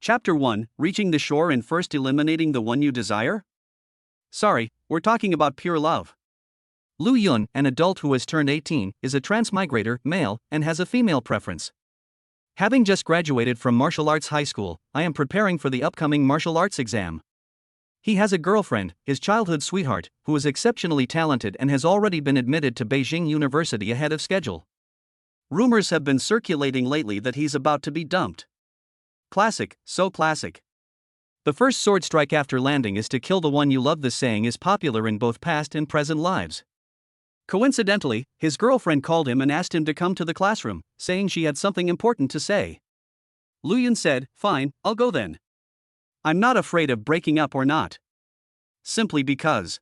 Chapter 1, Reaching the Shore and First Eliminating the One You Desire? Sorry, we're talking about pure love. Lu Yun, an adult who has turned 18, is a transmigrator, male, and has a female preference. Having just graduated from martial arts high school, I am preparing for the upcoming martial arts exam. He has a girlfriend, his childhood sweetheart, who is exceptionally talented and has already been admitted to Beijing University ahead of schedule. Rumors have been circulating lately that he's about to be dumped. Classic, so classic. The first sword strike after landing is to kill the one you love. This saying is popular in both past and present lives. Coincidentally, his girlfriend called him and asked him to come to the classroom, saying she had something important to say. Lu Yun said, "Fine, I'll go then. I'm not afraid of breaking up or not. Simply because."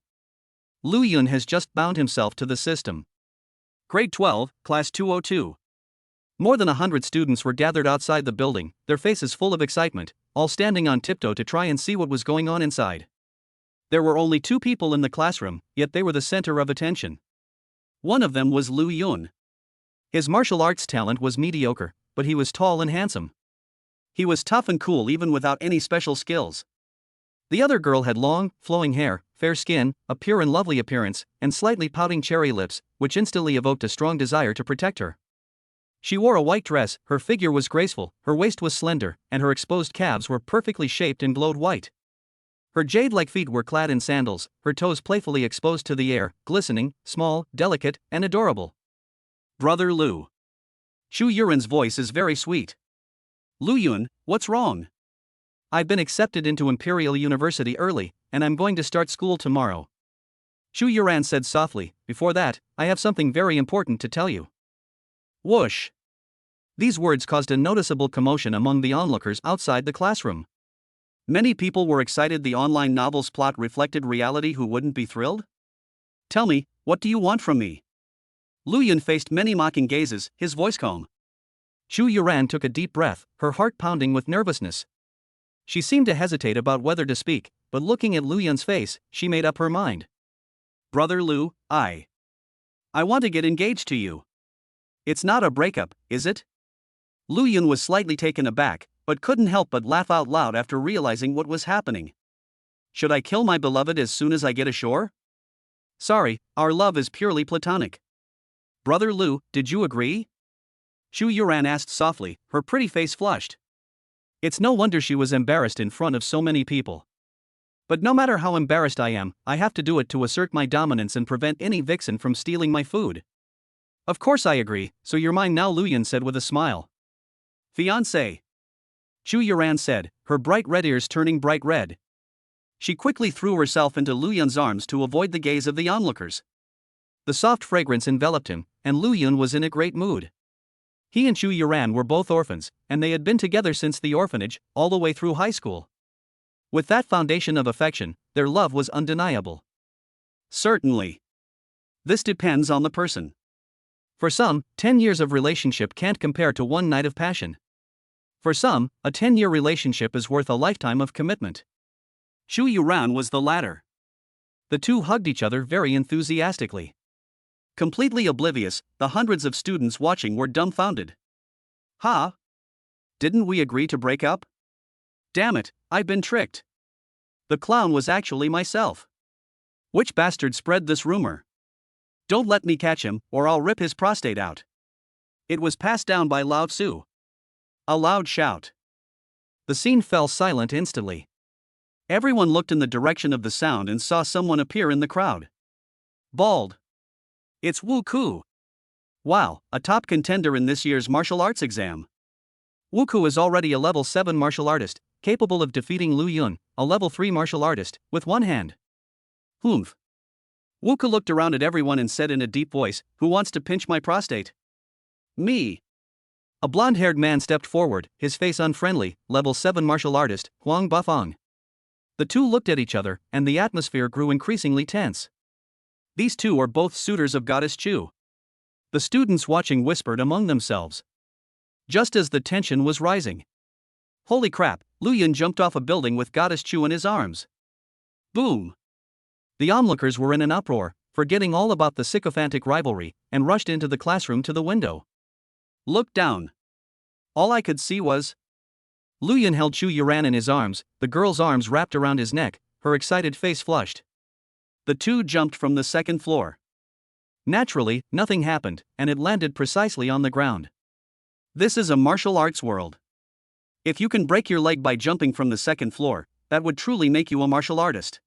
Lu Yun has just bound himself to the system. Grade 12, Class 202. More than 100 students were gathered outside the building, their faces full of excitement, all standing on tiptoe to try and see what was going on inside. There were only 2 people in the classroom, yet they were the center of attention. One of them was Lu Yun. His martial arts talent was mediocre, but he was tall and handsome. He was tough and cool even without any special skills. The other girl had long, flowing hair, fair skin, a pure and lovely appearance, and slightly pouting cherry lips, which instantly evoked a strong desire to protect her. She wore a white dress, her figure was graceful, her waist was slender, and her exposed calves were perfectly shaped and glowed white. Her jade-like feet were clad in sandals, her toes playfully exposed to the air, glistening, small, delicate, and adorable. "Brother Lu." Shu Yuren's voice is very sweet. "Lu Yun, what's wrong?" "I've been accepted into Imperial University early, and I'm going to start school tomorrow." Shu Yuran said softly, "Before that, I have something very important to tell you." Whoosh! These words caused a noticeable commotion among the onlookers outside the classroom. Many people were excited. The online novel's plot reflected reality. Who wouldn't be thrilled? "Tell me, what do you want from me?" Lu Yun faced many mocking gazes, his voice calm. Shu Yuran took a deep breath, her heart pounding with nervousness. She seemed to hesitate about whether to speak, but looking at Lu Yun's face, she made up her mind. "Brother Lu, I want to get engaged to you." "It's not a breakup, is it?" Lu Yun was slightly taken aback, but couldn't help but laugh out loud after realizing what was happening. "Should I kill my beloved as soon as I get ashore?" "Sorry, our love is purely platonic." "Brother Lu, did you agree?" Shu Yuran asked softly, her pretty face flushed. It's no wonder she was embarrassed in front of so many people. "But no matter how embarrassed I am, I have to do it to assert my dominance and prevent any vixen from stealing my food." "Of course I agree, so you're mine now," Lu Yun said with a smile. "Fiancé," Shu Yuran said, her bright red ears turning bright red. She quickly threw herself into Lu Yun's arms to avoid the gaze of the onlookers. The soft fragrance enveloped him, and Lu Yun was in a great mood. He and Shu Yuran were both orphans, and they had been together since the orphanage, all the way through high school. With that foundation of affection, their love was undeniable. "Certainly. This depends on the person. For some, 10 years of relationship can't compare to one night of passion. For some, a 10-year relationship is worth a lifetime of commitment." Shu Yuran was the latter. The two hugged each other very enthusiastically. Completely oblivious, the hundreds of students watching were dumbfounded. "Huh? Didn't we agree to break up? Damn it, I've been tricked. The clown was actually myself. Which bastard spread this rumor? Don't let me catch him, or I'll rip his prostate out." It was passed down by Lao Tzu. A loud shout. The scene fell silent instantly. Everyone looked in the direction of the sound and saw someone appear in the crowd. Bald. It's Wu Ku. Wow, a top contender in this year's martial arts exam. Wu Ku is already a level 7 martial artist, capable of defeating Lu Yun, a level 3 martial artist, with one hand. Humph. Wu Ku looked around at everyone and said in a deep voice, "Who wants to pinch my prostate?" "Me." A blonde-haired man stepped forward, his face unfriendly, level 7 martial artist, Huang Bafang. The two looked at each other, and the atmosphere grew increasingly tense. These two are both suitors of Goddess Chu. The students watching whispered among themselves. Just as the tension was rising. Holy crap, Lu Yun jumped off a building with Goddess Chu in his arms. Boom! The onlookers were in an uproar, forgetting all about the sycophantic rivalry, and rushed into the classroom to the window. Looked down. All I could see was Lu Yun held Chu Yuran in his arms, the girl's arms wrapped around his neck, her excited face flushed. The two jumped from the second floor. Naturally, nothing happened, and it landed precisely on the ground. This is a martial arts world. If you can break your leg by jumping from the second floor, that would truly make you a martial artist.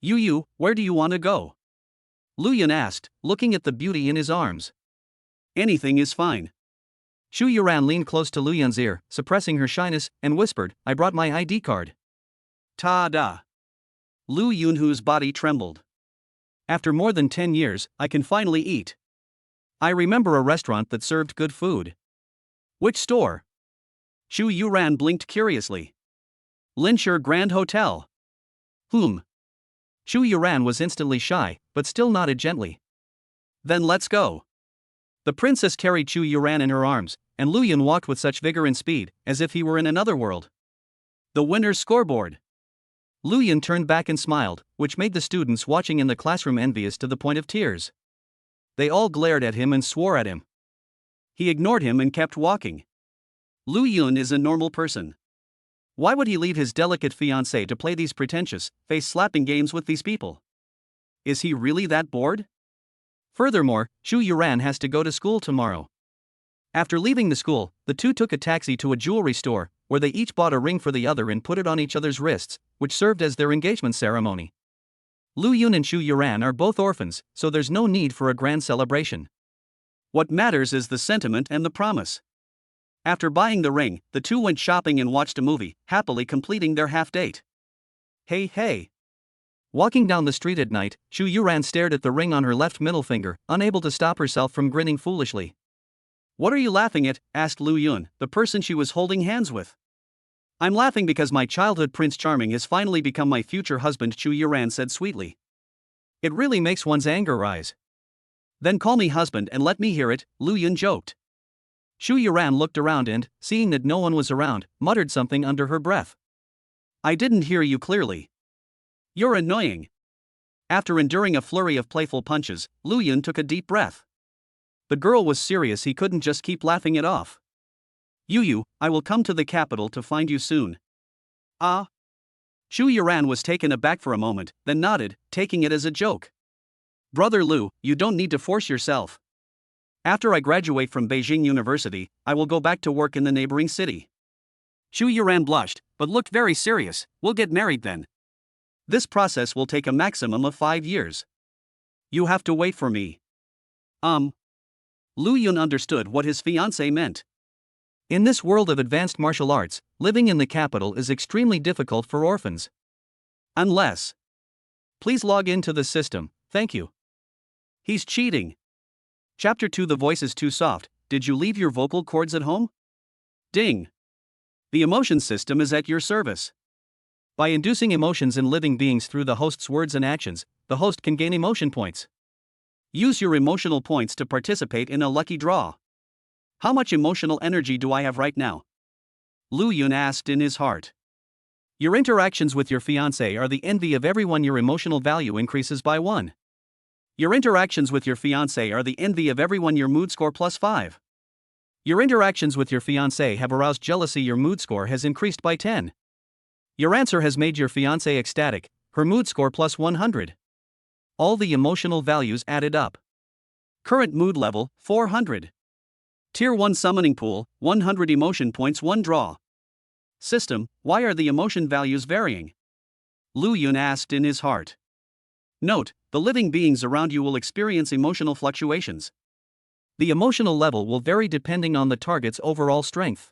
Yu, where do you want to go? Lu Yun asked, looking at the beauty in his arms. Anything is fine. Chu Yuran leaned close to Lu Yun's ear, suppressing her shyness, and whispered, I brought my ID card. Ta-da! Lu Yunhu's body trembled. After more than 10 years, I can finally eat. I remember a restaurant that served good food. Which store? Chu Yuran blinked curiously. Linshur Grand Hotel. Chu Yuran was instantly shy, but still nodded gently. Then let's go. The princess carried Chu Yuran in her arms, and Lu Yun walked with such vigor and speed, as if he were in another world. The winner's scoreboard. Lu Yun turned back and smiled, which made the students watching in the classroom envious to the point of tears. They all glared at him and swore at him. He ignored him and kept walking. Lu Yun is a normal person. Why would he leave his delicate fiancée to play these pretentious, face-slapping games with these people? Is he really that bored? Furthermore, Chu Yuran has to go to school tomorrow. After leaving the school, the two took a taxi to a jewelry store, where they each bought a ring for the other and put it on each other's wrists, which served as their engagement ceremony. Lu Yun and Chu Yuran are both orphans, so there's no need for a grand celebration. What matters is the sentiment and the promise. After buying the ring, the two went shopping and watched a movie, happily completing their half-date. Hey. Walking down the street at night, Chu Yuran stared at the ring on her left middle finger, unable to stop herself from grinning foolishly. What are you laughing at? Asked Lu Yun, the person she was holding hands with. I'm laughing because my childhood Prince Charming has finally become my future husband, Chu Yuran said sweetly. It really makes one's anger rise. Then call me husband and let me hear it, Lu Yun joked. Chu Yuran looked around and, seeing that no one was around, muttered something under her breath. I didn't hear you clearly. You're annoying. After enduring a flurry of playful punches, Lu Yun took a deep breath. The girl was serious, he couldn't just keep laughing it off. Yu, I will come to the capital to find you soon. Ah? Chu Yuran was taken aback for a moment, then nodded, taking it as a joke. Brother Lu, you don't need to force yourself. After I graduate from Beijing University, I will go back to work in the neighboring city. Chu Yuran blushed, but looked very serious. We'll get married then. This process will take a maximum of 5 years. You have to wait for me. Lu Yun understood what his fiancé meant. In this world of advanced martial arts, living in the capital is extremely difficult for orphans. Unless. Please log into the system, thank you. He's cheating. Chapter 2. The voice is too soft. Did you leave your vocal cords at home? Ding. The emotion system is at your service. By inducing emotions in living beings through the host's words and actions, the host can gain emotion points. Use your emotional points to participate in a lucky draw. How much emotional energy do I have right now? Lu Yun asked in his heart. Your interactions with your fiancé are the envy of everyone. Your emotional value increases by 1. Your interactions with your fiancé are the envy of everyone. Your mood score +5. Your interactions with your fiancé have aroused jealousy. Your mood score has increased by 10. Your answer has made your fiancé ecstatic. Her mood score +100. All the emotional values added up. Current mood level, 400. Tier 1 summoning pool, 100 emotion points, 1 draw. System, why are the emotion values varying? Lu Yun asked in his heart. Note, the living beings around you will experience emotional fluctuations. The emotional level will vary depending on the target's overall strength.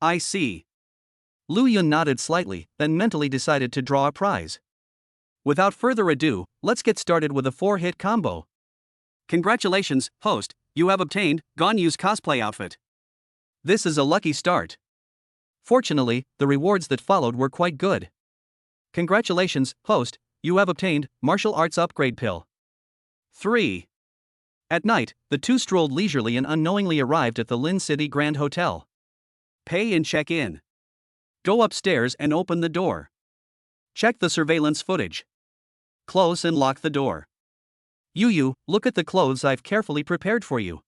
I see. Lu Yun nodded slightly, then mentally decided to draw a prize. Without further ado, let's get started with a 4-hit combo. Congratulations, host, you have obtained Ganyu's cosplay outfit. This is a lucky start. Fortunately, the rewards that followed were quite good. Congratulations, host, you have obtained martial arts upgrade pill. 3. At night, the two strolled leisurely and unknowingly arrived at the Lin City Grand Hotel. Pay and check in. Go upstairs and open the door. Check the surveillance footage. Close and lock the door. Yu, look at the clothes I've carefully prepared for you.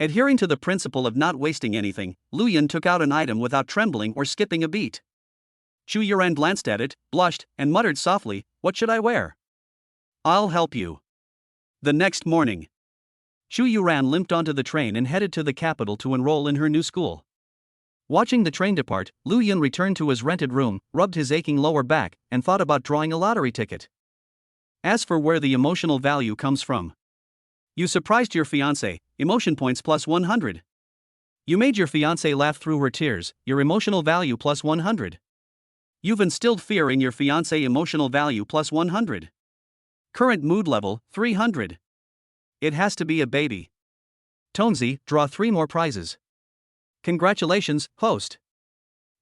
Adhering to the principle of not wasting anything, Lu Yun took out an item without trembling or skipping a beat. Chu Yuran glanced at it, blushed, and muttered softly, "What should I wear?" "I'll help you." The next morning, Chu Yuran limped onto the train and headed to the capital to enroll in her new school. Watching the train depart, Lu Yun returned to his rented room, rubbed his aching lower back, and thought about drawing a lottery ticket. As for where the emotional value comes from. You surprised your fiancé, emotion points plus 100. You made your fiancé laugh through her tears, your emotional value plus 100. You've instilled fear in your fiancé, emotional value plus 100. Current mood level, 300. It has to be a baby. Tonzi, draw 3 more prizes. Congratulations, host.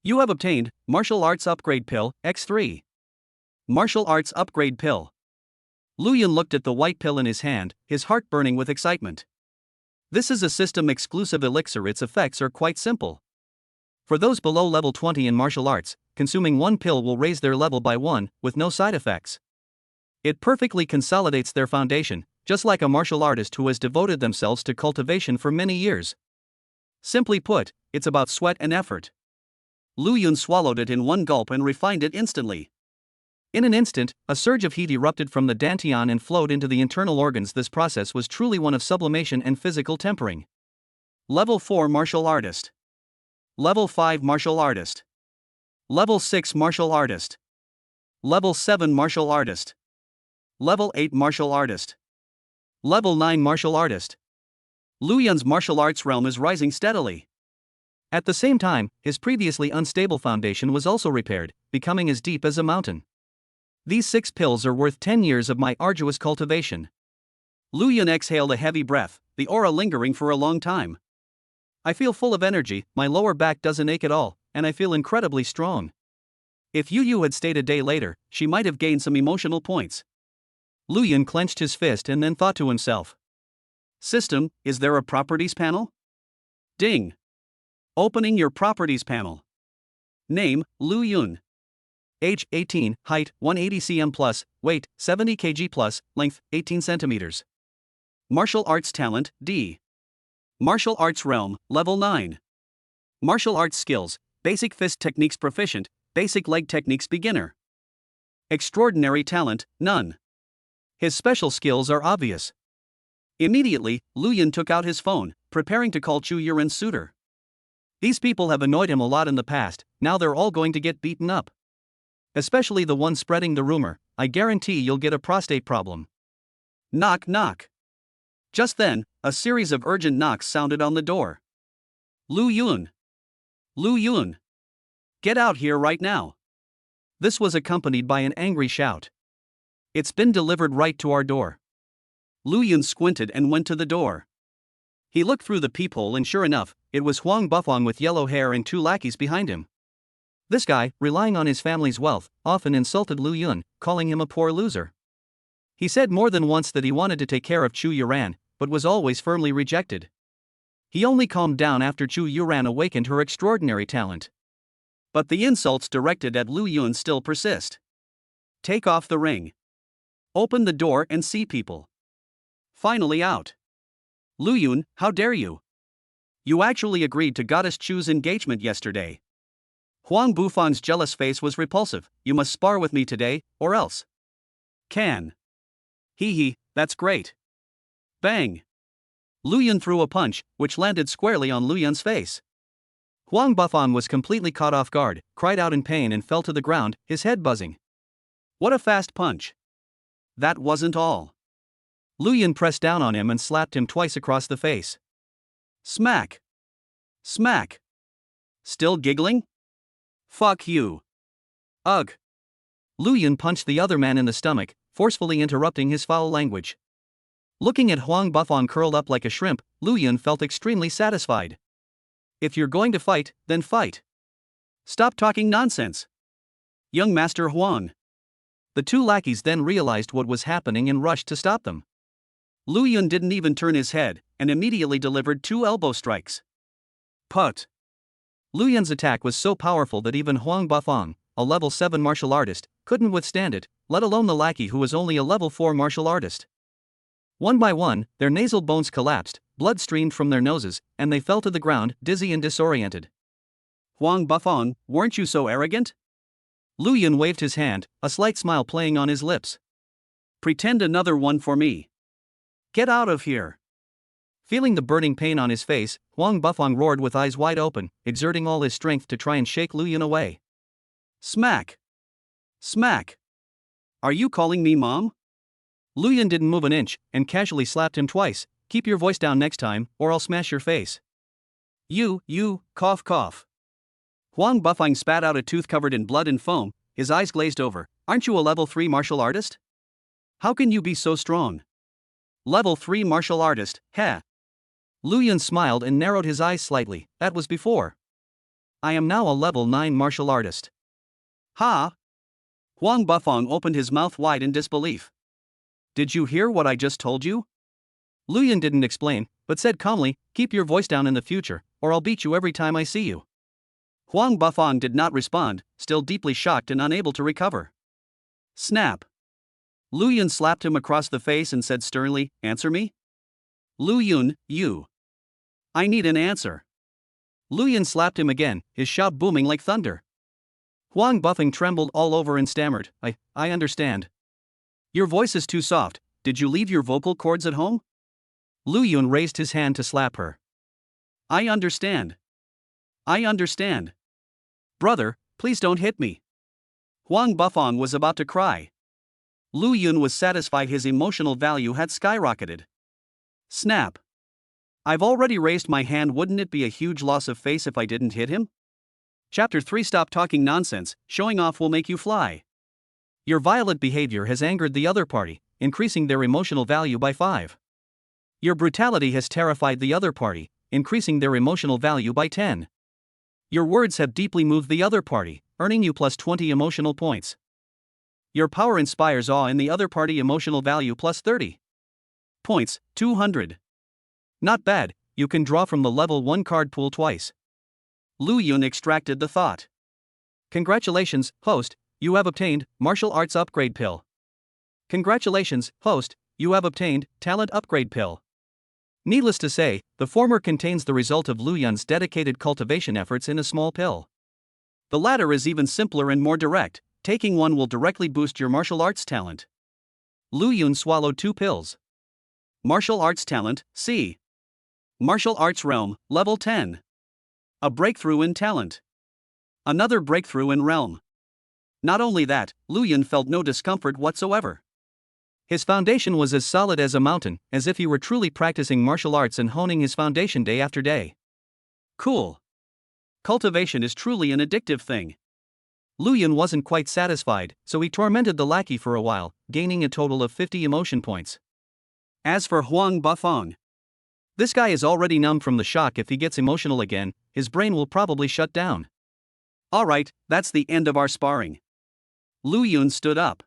You have obtained Martial Arts Upgrade Pill, X3. Martial Arts Upgrade Pill. Lu Yun looked at the white pill in his hand, his heart burning with excitement. This is a system-exclusive elixir. Its effects are quite simple. For those below level 20 in martial arts, consuming 1 pill will raise their level by 1, with no side effects. It perfectly consolidates their foundation, just like a martial artist who has devoted themselves to cultivation for many years. Simply put, it's about sweat and effort. Lu Yun swallowed it in one gulp and refined it instantly. In an instant, a surge of heat erupted from the dantian and flowed into the internal organs. This process was truly one of sublimation and physical tempering. Level 4 Martial Artist. Level 5 Martial Artist. Level 6 Martial Artist. Level 7 Martial Artist. Level 8 Martial Artist. Level 9 Martial Artist. Lu Yun's martial arts realm is rising steadily. At the same time, his previously unstable foundation was also repaired, becoming as deep as a mountain. These 6 pills are worth 10 years of my arduous cultivation. Lu Yun exhaled a heavy breath, the aura lingering for a long time. I feel full of energy, my lower back doesn't ache at all, and I feel incredibly strong. If Yu had stayed a day later, she might have gained some emotional points. Lu Yun clenched his fist and then thought to himself. System, is there a properties panel? Ding. Opening your properties panel. Name, Lu Yun. Age, 18, height, 180 cm plus, weight, 70 kg plus, length, 18 centimeters. Martial arts talent, D. Martial arts realm, level 9. Martial arts skills, basic fist techniques proficient, basic leg techniques beginner. Extraordinary talent, none. His special skills are obvious. Immediately, Lu Yun took out his phone, preparing to call Chu Yuran's suitor. These people have annoyed him a lot in the past, now they're all going to get beaten up. Especially the one spreading the rumor, I guarantee you'll get a prostate problem. Knock knock. Just then, a series of urgent knocks sounded on the door. Lu Yun. Lu Yun. Get out here right now. This was accompanied by an angry shout. It's been delivered right to our door. Lu Yun squinted and went to the door. He looked through the peephole and sure enough, it was Huang Bufang with yellow hair and 2 lackeys behind him. This guy, relying on his family's wealth, often insulted Lu Yun, calling him a poor loser. He said more than once that he wanted to take care of Chu Yuran, but was always firmly rejected. He only calmed down after Chu Yuran awakened her extraordinary talent. But the insults directed at Lu Yun still persist. Take off the ring. Open the door and see people. Finally out. Lu Yun, how dare you? You actually agreed to Goddess Chu's engagement yesterday. Huang Bufang's jealous face was repulsive. You must spar with me today, or else. Can. Hee hee, that's great. Bang. Lu Yun threw a punch, which landed squarely on Lu Yun's face. Huang Bufang was completely caught off guard, cried out in pain and fell to the ground, his head buzzing. What a fast punch. That wasn't all. Lu Yun pressed down on him and slapped him twice across the face. Smack. Smack. Still giggling? Fuck you. Ugh. Lu Yun punched the other man in the stomach, forcefully interrupting his foul language. Looking at Huang Bufang curled up like a shrimp, Lu Yun felt extremely satisfied. If you're going to fight, then fight. Stop talking nonsense. Young Master Huang. The 2 lackeys then realized what was happening and rushed to stop them. Lu Yun didn't even turn his head, and immediately delivered 2 elbow strikes. Put. Lu Yun's attack was so powerful that even Huang Bufang, a level 7 martial artist, couldn't withstand it, let alone the lackey who was only a level 4 martial artist. One by one, their nasal bones collapsed, blood streamed from their noses, and they fell to the ground, dizzy and disoriented. Huang Bufang, weren't you so arrogant? Lu Yun waved his hand, a slight smile playing on his lips. Pretend another one for me. Get out of here. Feeling the burning pain on his face, Huang Bufang roared with eyes wide open, exerting all his strength to try and shake Lu Yun away. Smack. Smack. Are you calling me mom? Lu Yun didn't move an inch, and casually slapped him twice. Keep your voice down next time, or I'll smash your face. You, cough cough. Huang Bufang spat out a tooth covered in blood and foam, his eyes glazed over. Aren't you a level 3 martial artist? How can you be so strong? Level 3 martial artist, heh. Lu Yun smiled and narrowed his eyes slightly. That was before. I am now a level 9 martial artist. Ha! Huang Bufang opened his mouth wide in disbelief. Did you hear what I just told you? Lu Yun didn't explain, but said calmly, keep your voice down in the future, or I'll beat you every time I see you. Huang Bufang did not respond, still deeply shocked and unable to recover. Snap. Lu Yun slapped him across the face and said sternly, answer me? Lu Yun, you. I need an answer. Lu Yun slapped him again, his shout booming like thunder. Huang Bufang trembled all over and stammered, I understand. Your voice is too soft, did you leave your vocal cords at home? Lu Yun raised his hand to slap her. I understand. I understand. Brother, please don't hit me. Huang Bufang was about to cry. Lu Yun was satisfied his emotional value had skyrocketed. Snap. I've already raised my hand, wouldn't it be a huge loss of face if I didn't hit him? Chapter 3 Stop talking nonsense, showing off will make you fly. Your violent behavior has angered the other party, increasing their emotional value by 5. Your brutality has terrified the other party, increasing their emotional value by 10. Your words have deeply moved the other party, earning you plus 20 emotional points. Your power inspires awe in the other party, emotional value plus 30 points, 200. Not bad, you can draw from the level 1 card pool twice. Lu Yun extracted the thought. Congratulations, host, you have obtained Martial Arts Upgrade Pill. Congratulations, host, you have obtained Talent Upgrade Pill. Needless to say, the former contains the result of Lu Yun's dedicated cultivation efforts in a small pill. The latter is even simpler and more direct, taking one will directly boost your martial arts talent. Lu Yun swallowed 2 pills. Martial arts talent, C. Martial arts realm, level 10. A breakthrough in talent. Another breakthrough in realm. Not only that, Lu Yun felt no discomfort whatsoever. His foundation was as solid as a mountain, as if he were truly practicing martial arts and honing his foundation day after day. Cool. Cultivation is truly an addictive thing. Lu Yun wasn't quite satisfied, so he tormented the lackey for a while, gaining a total of 50 emotion points. As for Huang Bufang, this guy is already numb from the shock. If he gets emotional again, his brain will probably shut down. Alright, that's the end of our sparring. Lu Yun stood up.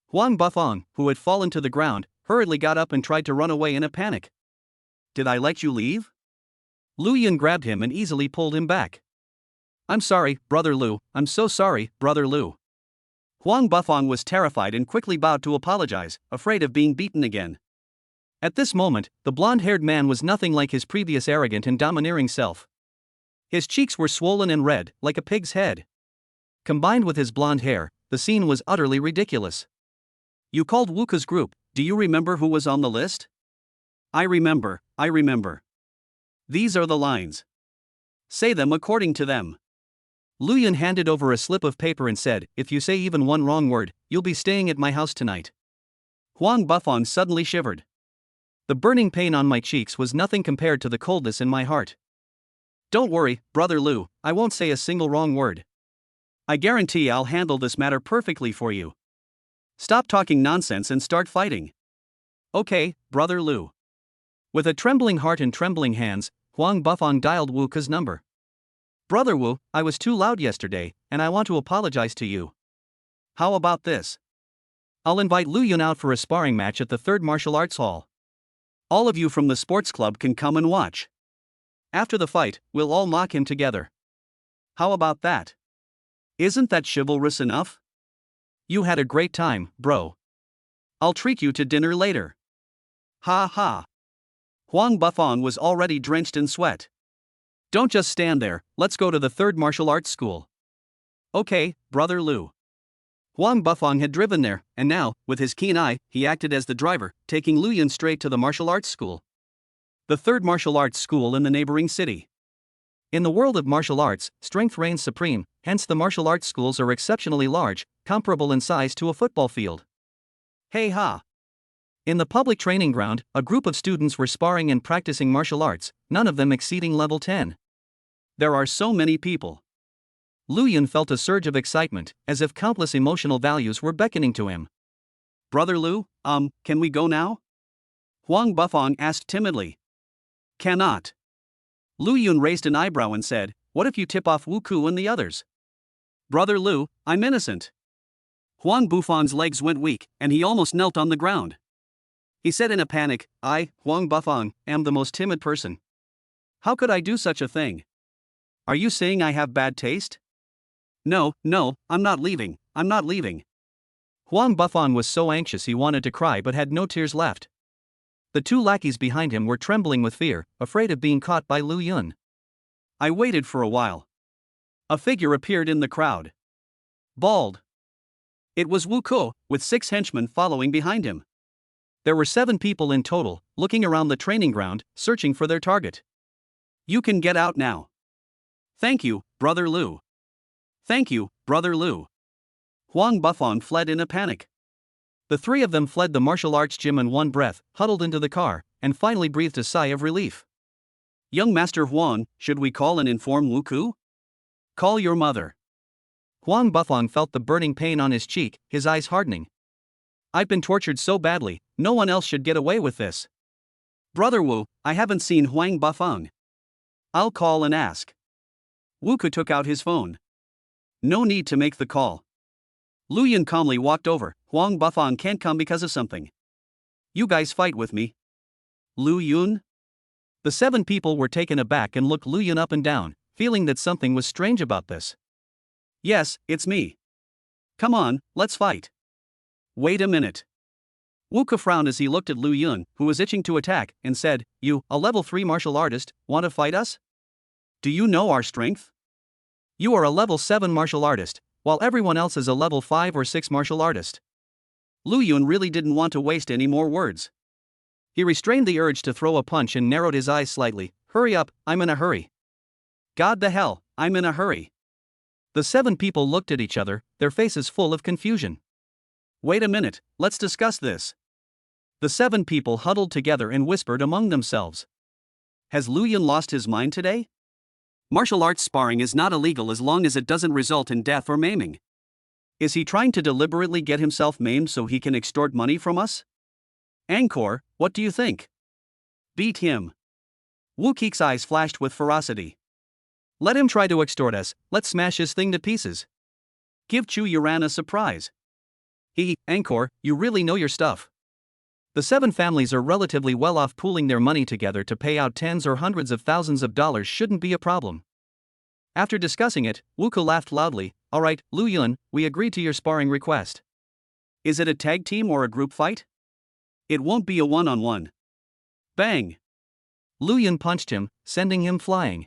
Huang Bufang, who had fallen to the ground, hurriedly got up and tried to run away in a panic. Did I let you leave? Lu Yun grabbed him and easily pulled him back. I'm sorry, Brother Lu, I'm so sorry, Brother Lu. Huang Bufang was terrified and quickly bowed to apologize, afraid of being beaten again. At this moment, the blonde-haired man was nothing like his previous arrogant and domineering self. His cheeks were swollen and red, like a pig's head. Combined with his blonde hair, the scene was utterly ridiculous. You called Wuka's group, do you remember who was on the list? I remember. These are the lines. Say them according to them. Lu Yun handed over a slip of paper and said, if you say even one wrong word, you'll be staying at my house tonight. Huang Bufang suddenly shivered. The burning pain on my cheeks was nothing compared to the coldness in my heart. Don't worry, Brother Lu, I won't say a single wrong word. I guarantee I'll handle this matter perfectly for you. Stop talking nonsense and start fighting. Okay, Brother Lu. With a trembling heart and trembling hands, Huang Bufang dialed Wuka's number. Brother Wu, I was too loud yesterday, and I want to apologize to you. How about this? I'll invite Lu Yun out for a sparring match at the 3rd Martial Arts Hall. All of you from the sports club can come and watch. After the fight, we'll all mock him together. How about that? Isn't that chivalrous enough? You had a great time, bro. I'll treat you to dinner later. Ha ha. Huang Bufang was already drenched in sweat. Don't just stand there, let's go to the third martial arts school. Okay, Brother Lu. Huang Bufang had driven there, and now, with his keen eye, he acted as the driver, taking Lu Yun straight to the martial arts school. The third martial arts school in the neighboring city. In the world of martial arts, strength reigns supreme, hence the martial arts schools are exceptionally large, comparable in size to a football field. Hey ha! In the public training ground, a group of students were sparring and practicing martial arts, none of them exceeding level 10. There are so many people. Lu Yun felt a surge of excitement, as if countless emotional values were beckoning to him. Brother Lu, can we go now? Huang Bufang asked timidly. Cannot. Lu Yun raised an eyebrow and said, what if you tip off Wu Ku and the others? Brother Lu, I'm innocent. Huang Bufang's legs went weak, and he almost knelt on the ground. He said in a panic, I, Huang Bufang, am the most timid person. How could I do such a thing? Are you saying I have bad taste? No, I'm not leaving. Huang Bufang was so anxious he wanted to cry but had no tears left. The two lackeys behind him were trembling with fear, afraid of being caught by Lu Yun. I waited for a while. A figure appeared in the crowd. Bald. It was Wu Ku, with 6 henchmen following behind him. There were 7 people in total, looking around the training ground, searching for their target. You can get out now. Thank you, Brother Lu. Thank you, Brother Lu. Huang Bufang fled in a panic. The 3 of them fled the martial arts gym in one breath, huddled into the car, and finally breathed a sigh of relief. Young Master Huang, should we call and inform Wu Ku? Call your mother. Huang Bufang felt the burning pain on his cheek, his eyes hardening. I've been tortured so badly, no one else should get away with this. Brother Wu, I haven't seen Huang Bufang. I'll call and ask. Wu Ku took out his phone. No need to make the call. Lu Yun calmly walked over. Huang Bufang can't come because of something. You guys fight with me. Lu Yun? The 7 people were taken aback and looked Lu Yun up and down, feeling that something was strange about this. Yes, it's me. Come on, let's fight. Wait a minute. Wu Ku frowned as he looked at Lu Yun, who was itching to attack, and said, You, a level 3 martial artist, want to fight us? Do you know our strength? You are a level 7 martial artist, while everyone else is a level 5 or 6 martial artist. Lu Yun really didn't want to waste any more words. He restrained the urge to throw a punch and narrowed his eyes slightly. Hurry up, I'm in a hurry. God the hell, I'm in a hurry. The 7 people looked at each other, their faces full of confusion. Wait a minute, let's discuss this. The 7 people huddled together and whispered among themselves. Has Lu Yun lost his mind today? Martial arts sparring is not illegal as long as it doesn't result in death or maiming. Is he trying to deliberately get himself maimed so he can extort money from us? Angkor, what do you think? Beat him. Wu Keek's eyes flashed with ferocity. Let him try to extort us, let's smash his thing to pieces. Give Chu Yuran a surprise. Angkor, you really know your stuff. The 7 families are relatively well off. Pooling their money together to pay out tens or hundreds of thousands of dollars shouldn't be a problem. After discussing it, Wu Ku laughed loudly. Alright, Lu Yun, we agreed to your sparring request. Is it a tag team or a group fight? It won't be a one-on-one. Bang! Lu Yun punched him, sending him flying.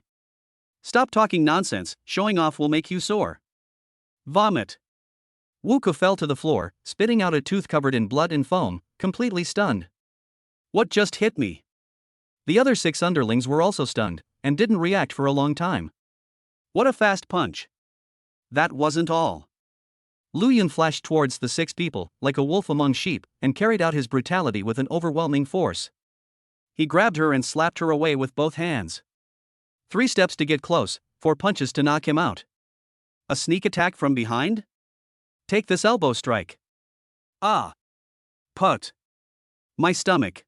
Stop talking nonsense, showing off will make you sore. Vomit. Wu Ku fell to the floor, spitting out a tooth covered in blood and foam, completely stunned. What just hit me? The other 6 underlings were also stunned, and didn't react for a long time. What a fast punch. That wasn't all. Lu Yun flashed towards the 6 people, like a wolf among sheep, and carried out his brutality with an overwhelming force. He grabbed her and slapped her away with both hands. 3 steps to get close, 4 punches to knock him out. A sneak attack from behind? Take this elbow strike. Ah. Put. My stomach.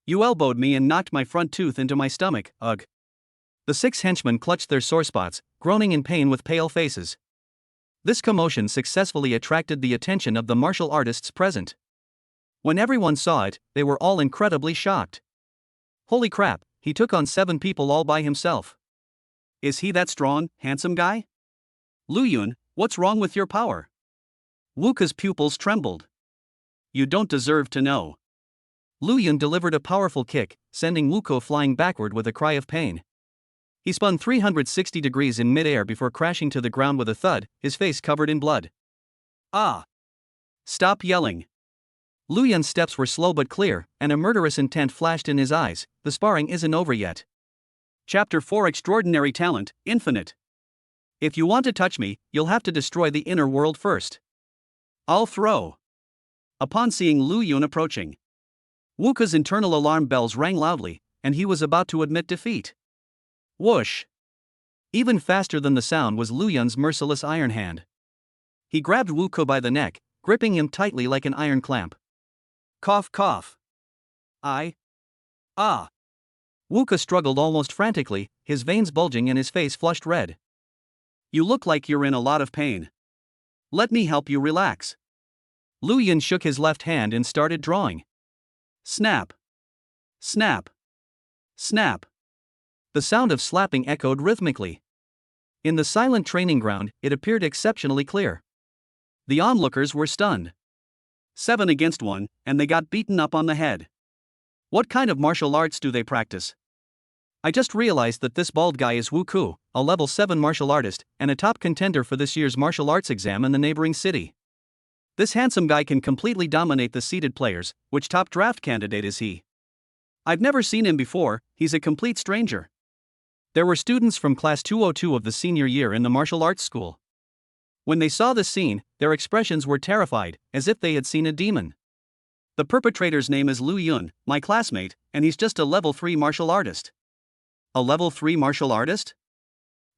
You elbowed me and knocked my front tooth into my stomach, ugh. The 6 henchmen clutched their sore spots, groaning in pain with pale faces. This commotion successfully attracted the attention of the martial artists present. When everyone saw it, they were all incredibly shocked. Holy crap, he took on 7 people all by himself. Is he that strong, handsome guy? Lu Yun, what's wrong with your power? Wu Ku's pupils trembled. You don't deserve to know. Lu Yun delivered a powerful kick, sending Wuko flying backward with a cry of pain. He spun 360 degrees in midair before crashing to the ground with a thud, his face covered in blood. Ah! Stop yelling. Lu Yun's steps were slow but clear, and a murderous intent flashed in his eyes. The sparring isn't over yet. Chapter 4 Extraordinary Talent, Infinite. If you want to touch me, you'll have to destroy the inner world first. I'll throw. Upon seeing Lu Yun approaching, Wuka's internal alarm bells rang loudly, and he was about to admit defeat. Whoosh! Even faster than the sound was Lu Yun's merciless iron hand. He grabbed Wuko by the neck, gripping him tightly like an iron clamp. Cough, cough. Ah! Wuka struggled almost frantically, his veins bulging and his face flushed red. You look like you're in a lot of pain. Let me help you relax. Lu Yun shook his left hand and started drawing. Snap. Snap. Snap. The sound of slapping echoed rhythmically. In the silent training ground, it appeared exceptionally clear. The onlookers were stunned. 7 against 1, and they got beaten up on the head. What kind of martial arts do they practice? I just realized that this bald guy is Wu Ku, a level 7 martial artist, and a top contender for this year's martial arts exam in the neighboring city. This handsome guy can completely dominate the seeded players. Which top draft candidate is he? I've never seen him before, he's a complete stranger. There were students from class 202 of the senior year in the martial arts school. When they saw this scene, their expressions were terrified, as if they had seen a demon. The perpetrator's name is Lu Yun, my classmate, and he's just a level 3 martial artist. A level 3 martial artist?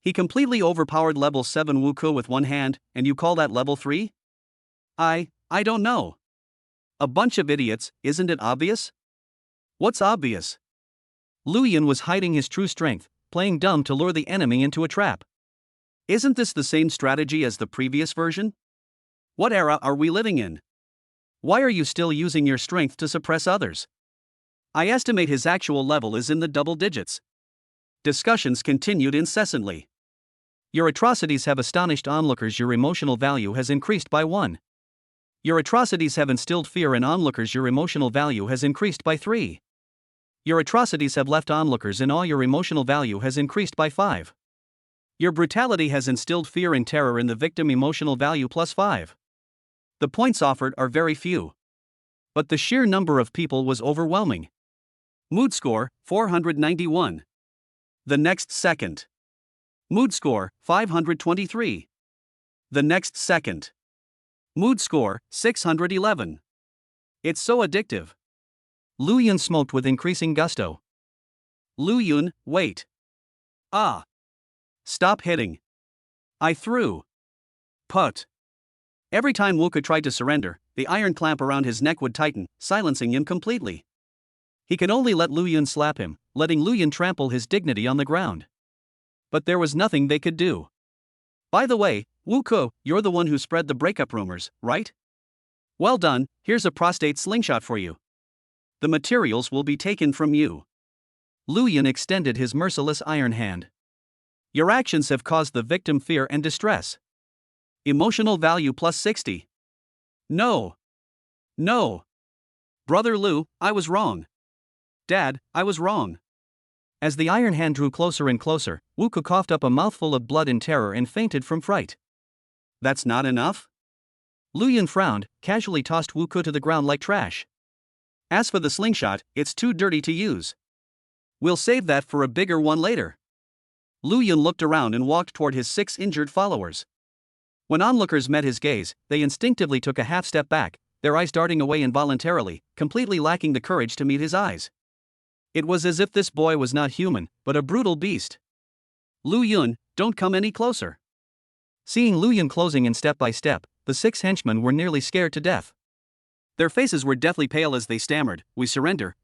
He completely overpowered level 7 Wuko with one hand, and you call that level 3? I don't know. A bunch of idiots, isn't it obvious? What's obvious? Lu Yun was hiding his true strength, playing dumb to lure the enemy into a trap. Isn't this the same strategy as the previous version? What era are we living in? Why are you still using your strength to suppress others? I estimate his actual level is in the double digits. Discussions continued incessantly. Your atrocities have astonished onlookers. Your emotional value has increased by 1. Your atrocities have instilled fear in onlookers. Your emotional value has increased by 3. Your atrocities have left onlookers in awe. Your emotional value has increased by 5. Your brutality has instilled fear and terror in the victim. Emotional value plus 5. The points offered are very few. But the sheer number of people was overwhelming. Mood score, 491. The next second. Mood score, 523. The next second. Mood score, 611. It's so addictive. Lu Yun smoked with increasing gusto. Lu Yun, wait. Ah. Stop hitting. I threw. Put. Every time Wuka tried to surrender, the iron clamp around his neck would tighten, silencing him completely. He could only let Lu Yun slap him, letting Lu Yun trample his dignity on the ground. But there was nothing they could do. By the way, Wuko, you're the one who spread the breakup rumors, right? Well done, here's a prostate slingshot for you. The materials will be taken from you. Lu Yun extended his merciless iron hand. Your actions have caused the victim fear and distress. Emotional value plus 60. No. No. Brother Lu, I was wrong. Dad, I was wrong. As the iron hand drew closer and closer, Wuko coughed up a mouthful of blood in terror and fainted from fright. That's not enough? Lu Yun frowned, casually tossed Wuko to the ground like trash. As for the slingshot, it's too dirty to use. We'll save that for a bigger one later. Lu Yun looked around and walked toward his 6 injured followers. When onlookers met his gaze, they instinctively took a half step back, their eyes darting away involuntarily, completely lacking the courage to meet his eyes. It was as if this boy was not human, but a brutal beast. Lu Yun, don't come any closer. Seeing Lu Yun closing in step by step, the 6 henchmen were nearly scared to death. Their faces were deathly pale as they stammered, we surrender,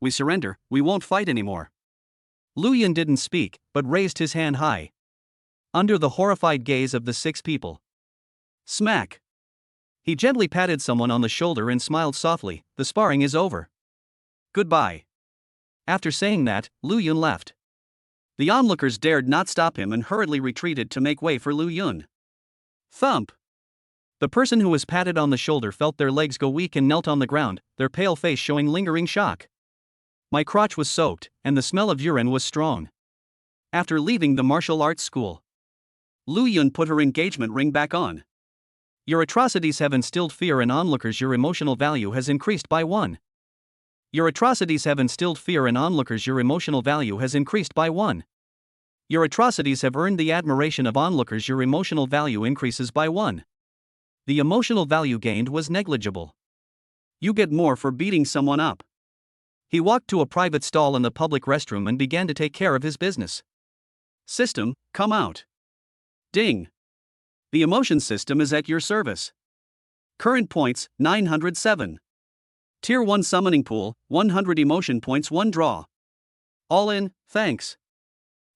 we won't fight anymore. Lu Yun didn't speak, but raised his hand high. Under the horrified gaze of the 6 people. Smack. He gently patted someone on the shoulder and smiled softly, the sparring is over. Goodbye. After saying that, Lu Yun left. The onlookers dared not stop him and hurriedly retreated to make way for Lu Yun. Thump. The person who was patted on the shoulder felt their legs go weak and knelt on the ground, their pale face showing lingering shock. My crotch was soaked, and the smell of urine was strong. After leaving the martial arts school, Lu Yun put her engagement ring back on. Your atrocities have instilled fear in onlookers. Your emotional value has increased by 1. Your atrocities have instilled fear in onlookers. Your emotional value has increased by 1. Your atrocities have earned the admiration of onlookers. Your emotional value increases by 1. The emotional value gained was negligible. You get more for beating someone up. He walked to a private stall in the public restroom and began to take care of his business. System, come out. Ding. The emotion system is at your service. Current points, 907. Tier 1 summoning pool, 100 emotion points, 1 draw. All in, thanks.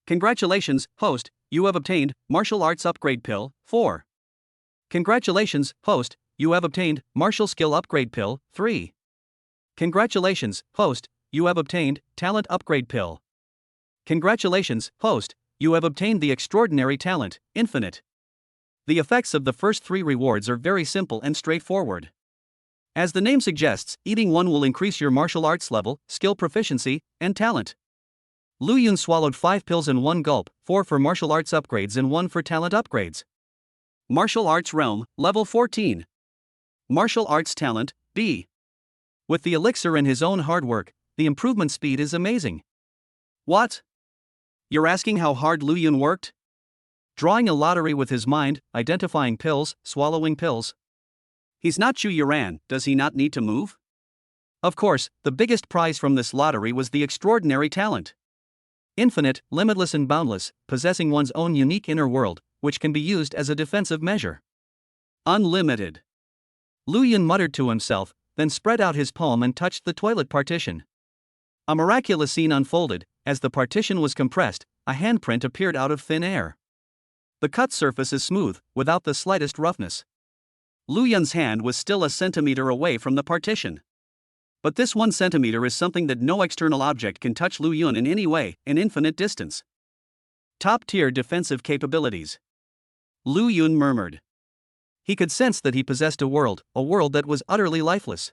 Congratulations, host, you have obtained Martial Arts Upgrade Pill, 4. Congratulations, host, you have obtained Martial Skill Upgrade Pill, 3. Congratulations, host, you have obtained Talent Upgrade Pill. Congratulations, host, you have obtained the Extraordinary Talent, Infinite. The effects of the first 3 rewards are very simple and straightforward. As the name suggests, eating one will increase your martial arts level, skill proficiency, and talent. Lu Yun swallowed 5 pills in one gulp, 4 for martial arts upgrades and 1 for talent upgrades. Martial Arts Realm, Level 14. Martial Arts Talent, B. With the elixir and his own hard work, the improvement speed is amazing. What? You're asking how hard Lu Yun worked? Drawing a lottery with his mind, identifying pills, swallowing pills. He's not Chu Yuran, does he not need to move? Of course, the biggest prize from this lottery was the extraordinary talent. Infinite, limitless and boundless, possessing one's own unique inner world, which can be used as a defensive measure. Unlimited. Lu Yun muttered to himself, then spread out his palm and touched the toilet partition. A miraculous scene unfolded. As the partition was compressed, a handprint appeared out of thin air. The cut surface is smooth, without the slightest roughness. Lu Yun's hand was still a centimeter away from the partition. But this 1 centimeter is something that no external object can touch Lu Yun in any way, an infinite distance. Top-tier defensive capabilities. Lu Yun murmured. He could sense that he possessed a world that was utterly lifeless.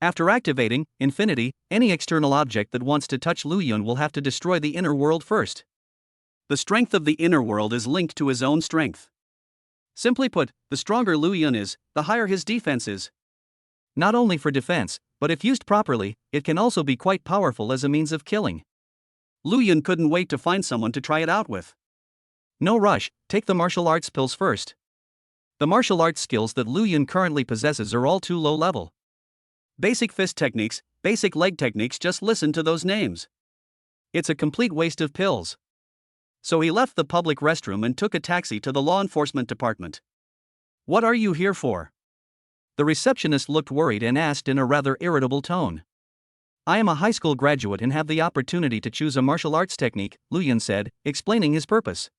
After activating Infinity, any external object that wants to touch Lu Yun will have to destroy the inner world first. The strength of the inner world is linked to his own strength. Simply put, the stronger Lu Yun is, the higher his defense is. Not only for defense, but if used properly, it can also be quite powerful as a means of killing. Lu Yun couldn't wait to find someone to try it out with. No rush, take the martial arts pills first. The martial arts skills that Lu Yun currently possesses are all too low level. Basic fist techniques, basic leg techniques, just listen to those names. It's a complete waste of pills. So he left the public restroom and took a taxi to the law enforcement department. What are you here for? The receptionist looked worried and asked in a rather irritable tone. I am a high school graduate and have the opportunity to choose a martial arts technique, Lu Yun said, explaining his purpose.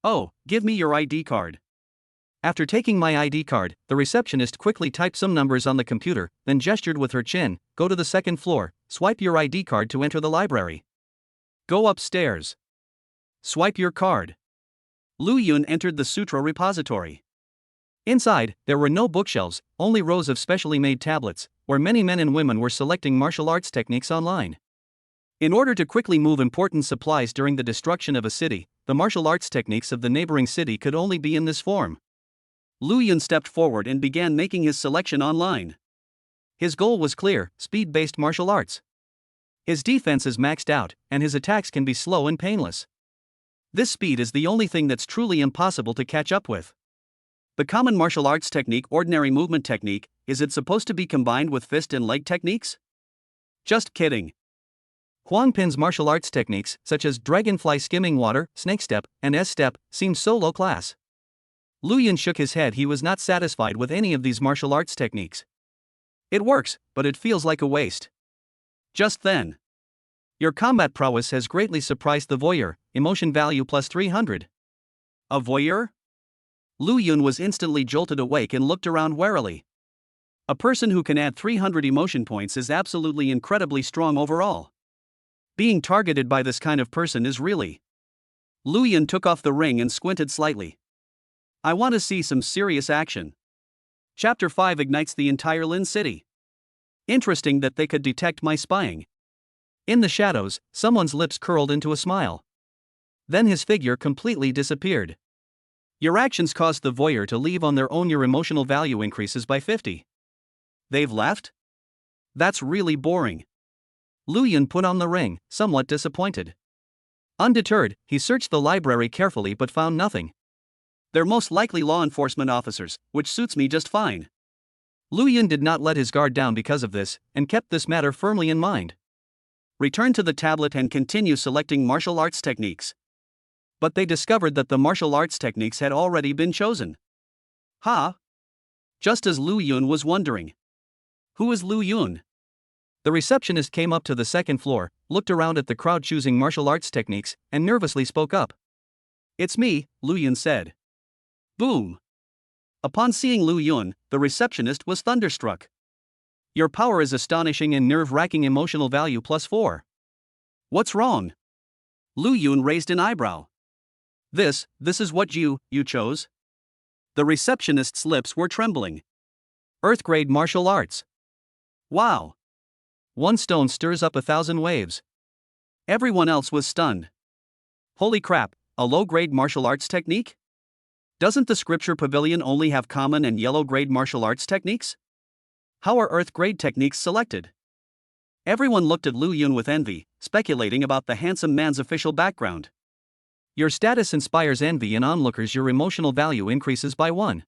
Oh, give me your ID card. After taking my ID card, the receptionist quickly typed some numbers on the computer, then gestured with her chin, go to the 2nd floor, swipe your ID card to enter the library. Go upstairs. Swipe your card. Lu Yun entered the sutra repository. Inside, there were no bookshelves, only rows of specially made tablets, where many men and women were selecting martial arts techniques online. In order to quickly move important supplies during the destruction of a city, the martial arts techniques of the neighboring city could only be in this form. Lu Yun stepped forward and began making his selection online. His goal was clear, speed-based martial arts. His defense is maxed out, and his attacks can be slow and painless. This speed is the only thing that's truly impossible to catch up with. The common martial arts technique, ordinary movement technique, is it supposed to be combined with fist and leg techniques? Just kidding. Huang Pin's martial arts techniques, such as dragonfly skimming water, snake step, and S-step, seem so low class. Lu Yun shook his head. He was not satisfied with any of these martial arts techniques. It works, but it feels like a waste. Just then. Your combat prowess has greatly surprised the voyeur, emotion value plus 300. A voyeur? Lu Yun was instantly jolted awake and looked around warily. A person who can add 300 emotion points is absolutely incredibly strong overall. Being targeted by this kind of person is really. Lu Yun took off the ring and squinted slightly. I want to see some serious action. Chapter 5 ignites the entire Lin City. Interesting that they could detect my spying. In the shadows, someone's lips curled into a smile. Then his figure completely disappeared. Your actions caused the voyeur to leave on their own. Your emotional value increases by 50. They've left? That's really boring. Lu Yun put on the ring, somewhat disappointed. Undeterred, he searched the library carefully but found nothing. They're most likely law enforcement officers, which suits me just fine. Lu Yun did not let his guard down because of this, and kept this matter firmly in mind. Return to the tablet and continue selecting martial arts techniques. But they discovered that the martial arts techniques had already been chosen. Ha! Just as Lu Yun was wondering. Who is Lu Yun? The receptionist came up to the second floor, looked around at the crowd choosing martial arts techniques, and nervously spoke up. It's me, Lu Yun said. Boom! Upon seeing Lu Yun, the receptionist was thunderstruck. Your power is astonishing and nerve-wracking. Emotional value +4. What's wrong? Lu Yun raised an eyebrow. This is what you chose? The receptionist's lips were trembling. Earth-grade martial arts. Wow! One stone stirs up 1,000 waves. Everyone else was stunned. Holy crap, a low-grade martial arts technique? Doesn't the scripture pavilion only have common and yellow-grade martial arts techniques? How are earth-grade techniques selected? Everyone looked at Lu Yun with envy, speculating about the handsome man's official background. Your status inspires envy in onlookers. Your emotional value increases by 1.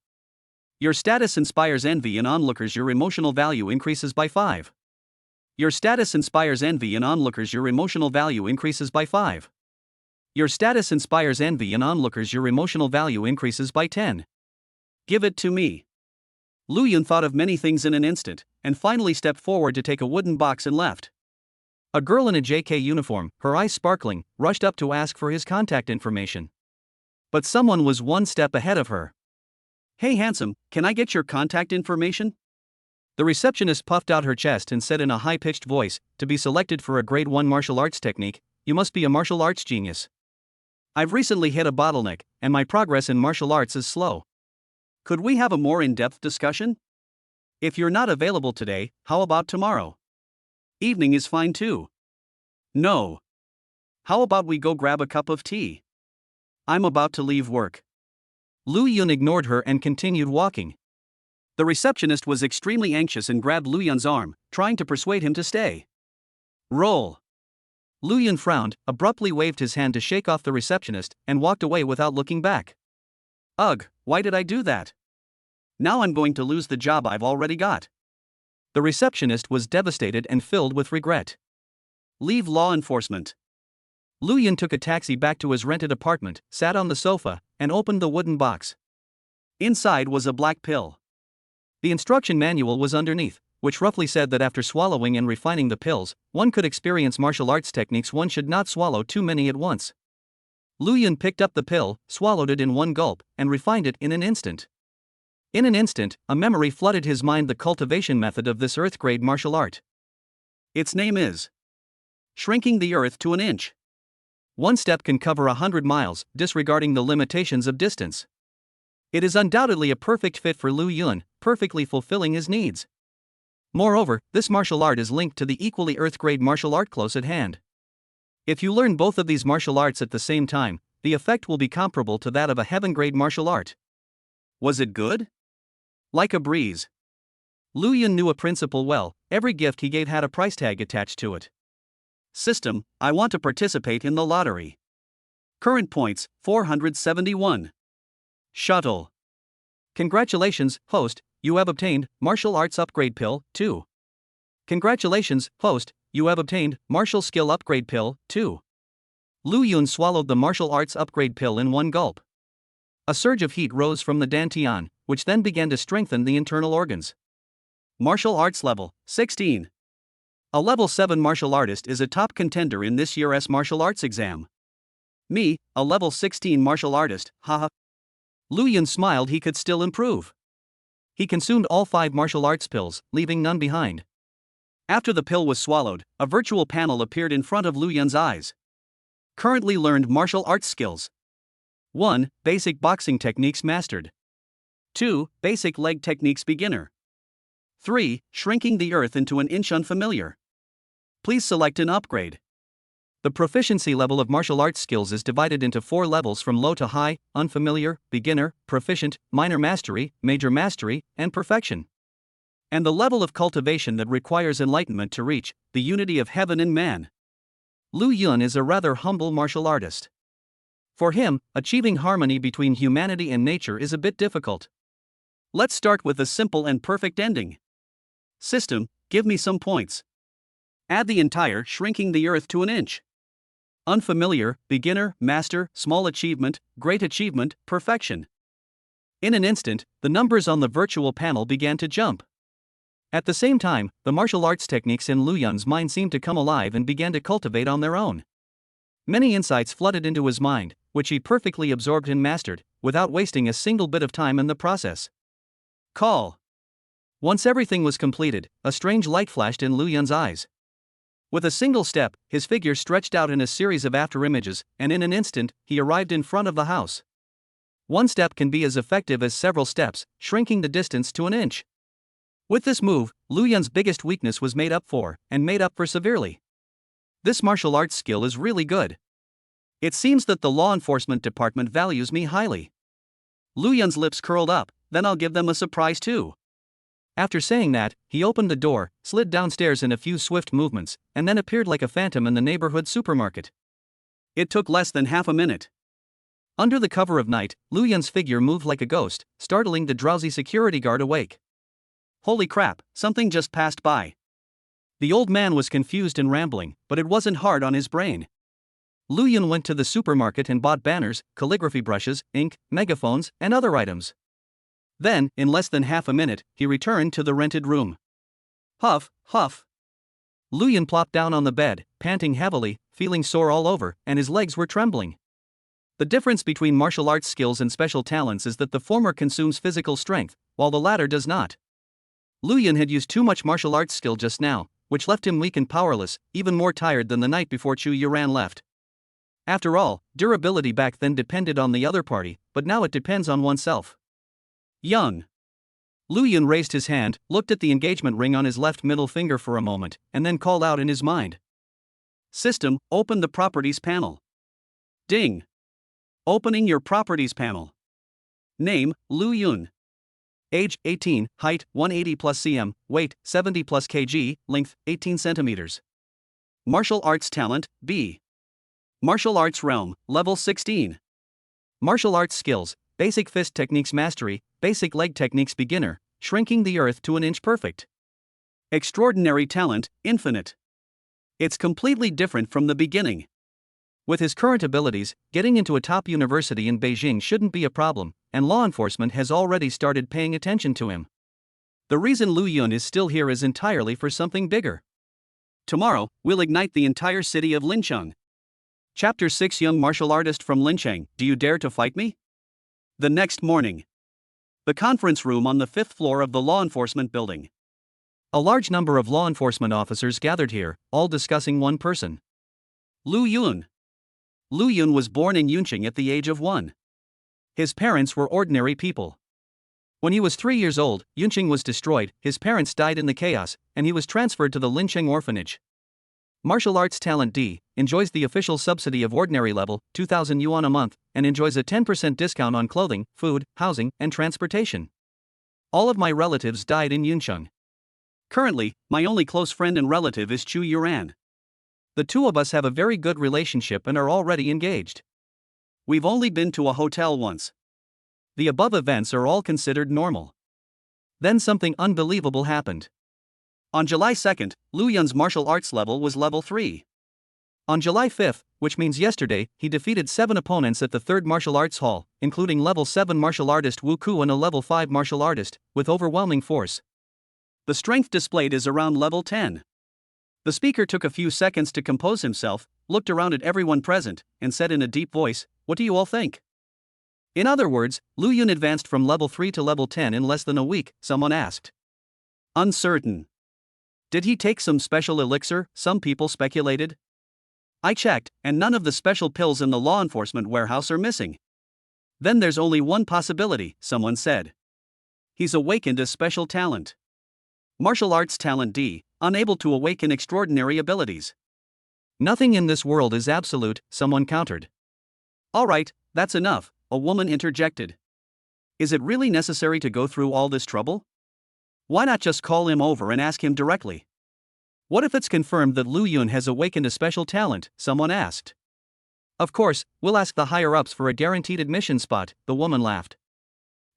Your status inspires envy in onlookers. Your emotional value increases by 5. Your status inspires envy in onlookers. Your emotional value increases by 5. Your status inspires envy in onlookers. Your emotional value increases by 10. Give it to me. Lu Yun thought of many things in an instant, and finally stepped forward to take a wooden box and left. A girl in a JK uniform, her eyes sparkling, rushed up to ask for his contact information. But someone was one step ahead of her. Hey handsome, can I get your contact information? The receptionist puffed out her chest and said in a high-pitched voice, to be selected for a grade 1 martial arts technique, you must be a martial arts genius. I've recently hit a bottleneck, and my progress in martial arts is slow. Could we have a more in-depth discussion? If you're not available today, how about tomorrow? Evening is fine too. No. How about we go grab a cup of tea? I'm about to leave work. Lu Yun ignored her and continued walking. The receptionist was extremely anxious and grabbed Lu Yun's arm, trying to persuade him to stay. Roll. Lu Yun frowned, abruptly waved his hand to shake off the receptionist, and walked away without looking back. Ugh, why did I do that? Now I'm going to lose the job I've already got. The receptionist was devastated and filled with regret. Leave law enforcement. Lu Yun took a taxi back to his rented apartment, sat on the sofa, and opened the wooden box. Inside was a black pill. The instruction manual was underneath, which roughly said that after swallowing and refining the pills, one could experience martial arts techniques. One should not swallow too many at once. Lu Yun picked up the pill, swallowed it in one gulp, and refined it in an instant. In an instant, a memory flooded his mind, the cultivation method of this earth-grade martial art. Its name is shrinking the earth to an inch. One step can cover 100 miles, disregarding the limitations of distance. It is undoubtedly a perfect fit for Lu Yun, perfectly fulfilling his needs. Moreover, this martial art is linked to the equally earth-grade martial art close at hand. If you learn both of these martial arts at the same time, the effect will be comparable to that of a heaven-grade martial art. Was it good? Like a breeze. Lu Yun knew a principle well, every gift he gave had a price tag attached to it. System, I want to participate in the lottery. Current points, 471. Shuttle. Congratulations, host, you have obtained Martial Arts Upgrade Pill 2. Congratulations, host, you have obtained Martial Skill Upgrade Pill 2. Lu Yun swallowed the Martial Arts Upgrade Pill in one gulp. A surge of heat rose from the dantian, which then began to strengthen the internal organs. Martial Arts Level 16. A Level 7 martial artist is a top contender in this year's martial arts exam. Me, a Level 16 martial artist, haha. Lu Yun smiled, he could still improve. He consumed all 5 martial arts pills, leaving none behind. After the pill was swallowed, a virtual panel appeared in front of Lu Yun's eyes. Currently learned martial arts skills. 1. Basic boxing techniques mastered. 2. Basic leg techniques beginner. 3. Shrinking the earth into an inch unfamiliar. Please select an upgrade. The proficiency level of martial arts skills is divided into 4 levels from low to high: unfamiliar, beginner, proficient, minor mastery, major mastery, and perfection. And the level of cultivation that requires enlightenment to reach the unity of heaven and man. Lu Yun is a rather humble martial artist. For him, achieving harmony between humanity and nature is a bit difficult. Let's start with a simple and perfect ending. System, give me some points. Add the entire shrinking the earth to an inch. Unfamiliar, beginner, master, small achievement, great achievement, perfection. In an instant, the numbers on the virtual panel began to jump. At the same time, the martial arts techniques in Lu Yun's mind seemed to come alive and began to cultivate on their own. Many insights flooded into his mind, which he perfectly absorbed and mastered, without wasting a single bit of time in the process. Call. Once everything was completed, a strange light flashed in Lu Yun's eyes. With a single step, his figure stretched out in a series of afterimages, and in an instant, he arrived in front of the house. One step can be as effective as several steps, shrinking the distance to an inch. With this move, Lu Yun's biggest weakness was made up for, and made up for severely. This martial arts skill is really good. It seems that the law enforcement department values me highly. Lu Yun's lips curled up, then I'll give them a surprise too. After saying that, he opened the door, slid downstairs in a few swift movements, and then appeared like a phantom in the neighborhood supermarket. It took less than half a minute. Under the cover of night, Lu Yun's figure moved like a ghost, startling the drowsy security guard awake. Holy crap, something just passed by. The old man was confused and rambling, but it wasn't hard on his brain. Lu Yun went to the supermarket and bought banners, calligraphy brushes, ink, megaphones, and other items. Then, in less than half a minute, he returned to the rented room. Huff, huff. Lu Yun plopped down on the bed, panting heavily, feeling sore all over, and his legs were trembling. The difference between martial arts skills and special talents is that the former consumes physical strength, while the latter does not. Lu Yun had used too much martial arts skill just now, which left him weak and powerless, even more tired than the night before Chu Yuran left. After all, durability back then depended on the other party, but now it depends on oneself. Young. Lu Yun raised his hand, looked at the engagement ring on his left middle finger for a moment, and then called out in his mind. System, open the properties panel. Ding. Opening your properties panel. Name, Lu Yun. Age, 18, height, 180 plus cm, weight, 70 plus kg, length, 18 centimeters. Martial arts talent, B. Martial arts realm, level 16. Martial arts skills, basic fist techniques mastery, basic leg techniques beginner, shrinking the earth to an inch perfect. Extraordinary talent, infinite. It's completely different from the beginning. With his current abilities, getting into a top university in Beijing shouldn't be a problem, and law enforcement has already started paying attention to him. The reason Lu Yun is still here is entirely for something bigger. Tomorrow, we'll ignite the entire city of Lincheng. Chapter 6 Young martial artist from Lincheng, do you dare to fight me? The next morning. The conference room on the 5th floor of the law enforcement building. A large number of law enforcement officers gathered here, all discussing one person. Lu Yun. Lu Yun was born in Yunqing at the age of 1. His parents were ordinary people. When he was 3 years old, Yunqing was destroyed, his parents died in the chaos, and he was transferred to the Lincheng orphanage. Martial arts talent D, enjoys the official subsidy of ordinary level, 2,000 yuan a month, and enjoys a 10% discount on clothing, food, housing, and transportation. All of my relatives died in Yuncheng. Currently, my only close friend and relative is Chu Yuran. The two of us have a very good relationship and are already engaged. We've only been to a hotel once. The above events are all considered normal. Then something unbelievable happened. On July 2nd, Lu Yun's martial arts level was level 3. On July 5th, which means yesterday, he defeated 7 opponents at the 3rd martial arts hall, including level 7 martial artist Wu Ku and a level 5 martial artist, with overwhelming force. The strength displayed is around level 10. The speaker took a few seconds to compose himself, looked around at everyone present, and said in a deep voice, "What do you all think?" In other words, Lu Yun advanced from level 3 to level 10 in less than a week, someone asked. Uncertain. Did he take some special elixir, some people speculated? I checked, and none of the special pills in the law enforcement warehouse are missing. Then there's only one possibility, someone said. He's awakened a special talent. Martial arts talent D, unable to awaken extraordinary abilities. Nothing in this world is absolute, someone countered. Alright, that's enough, a woman interjected. Is it really necessary to go through all this trouble? Why not just call him over and ask him directly? What if it's confirmed that Lu Yun has awakened a special talent, someone asked. Of course, we'll ask the higher-ups for a guaranteed admission spot, the woman laughed.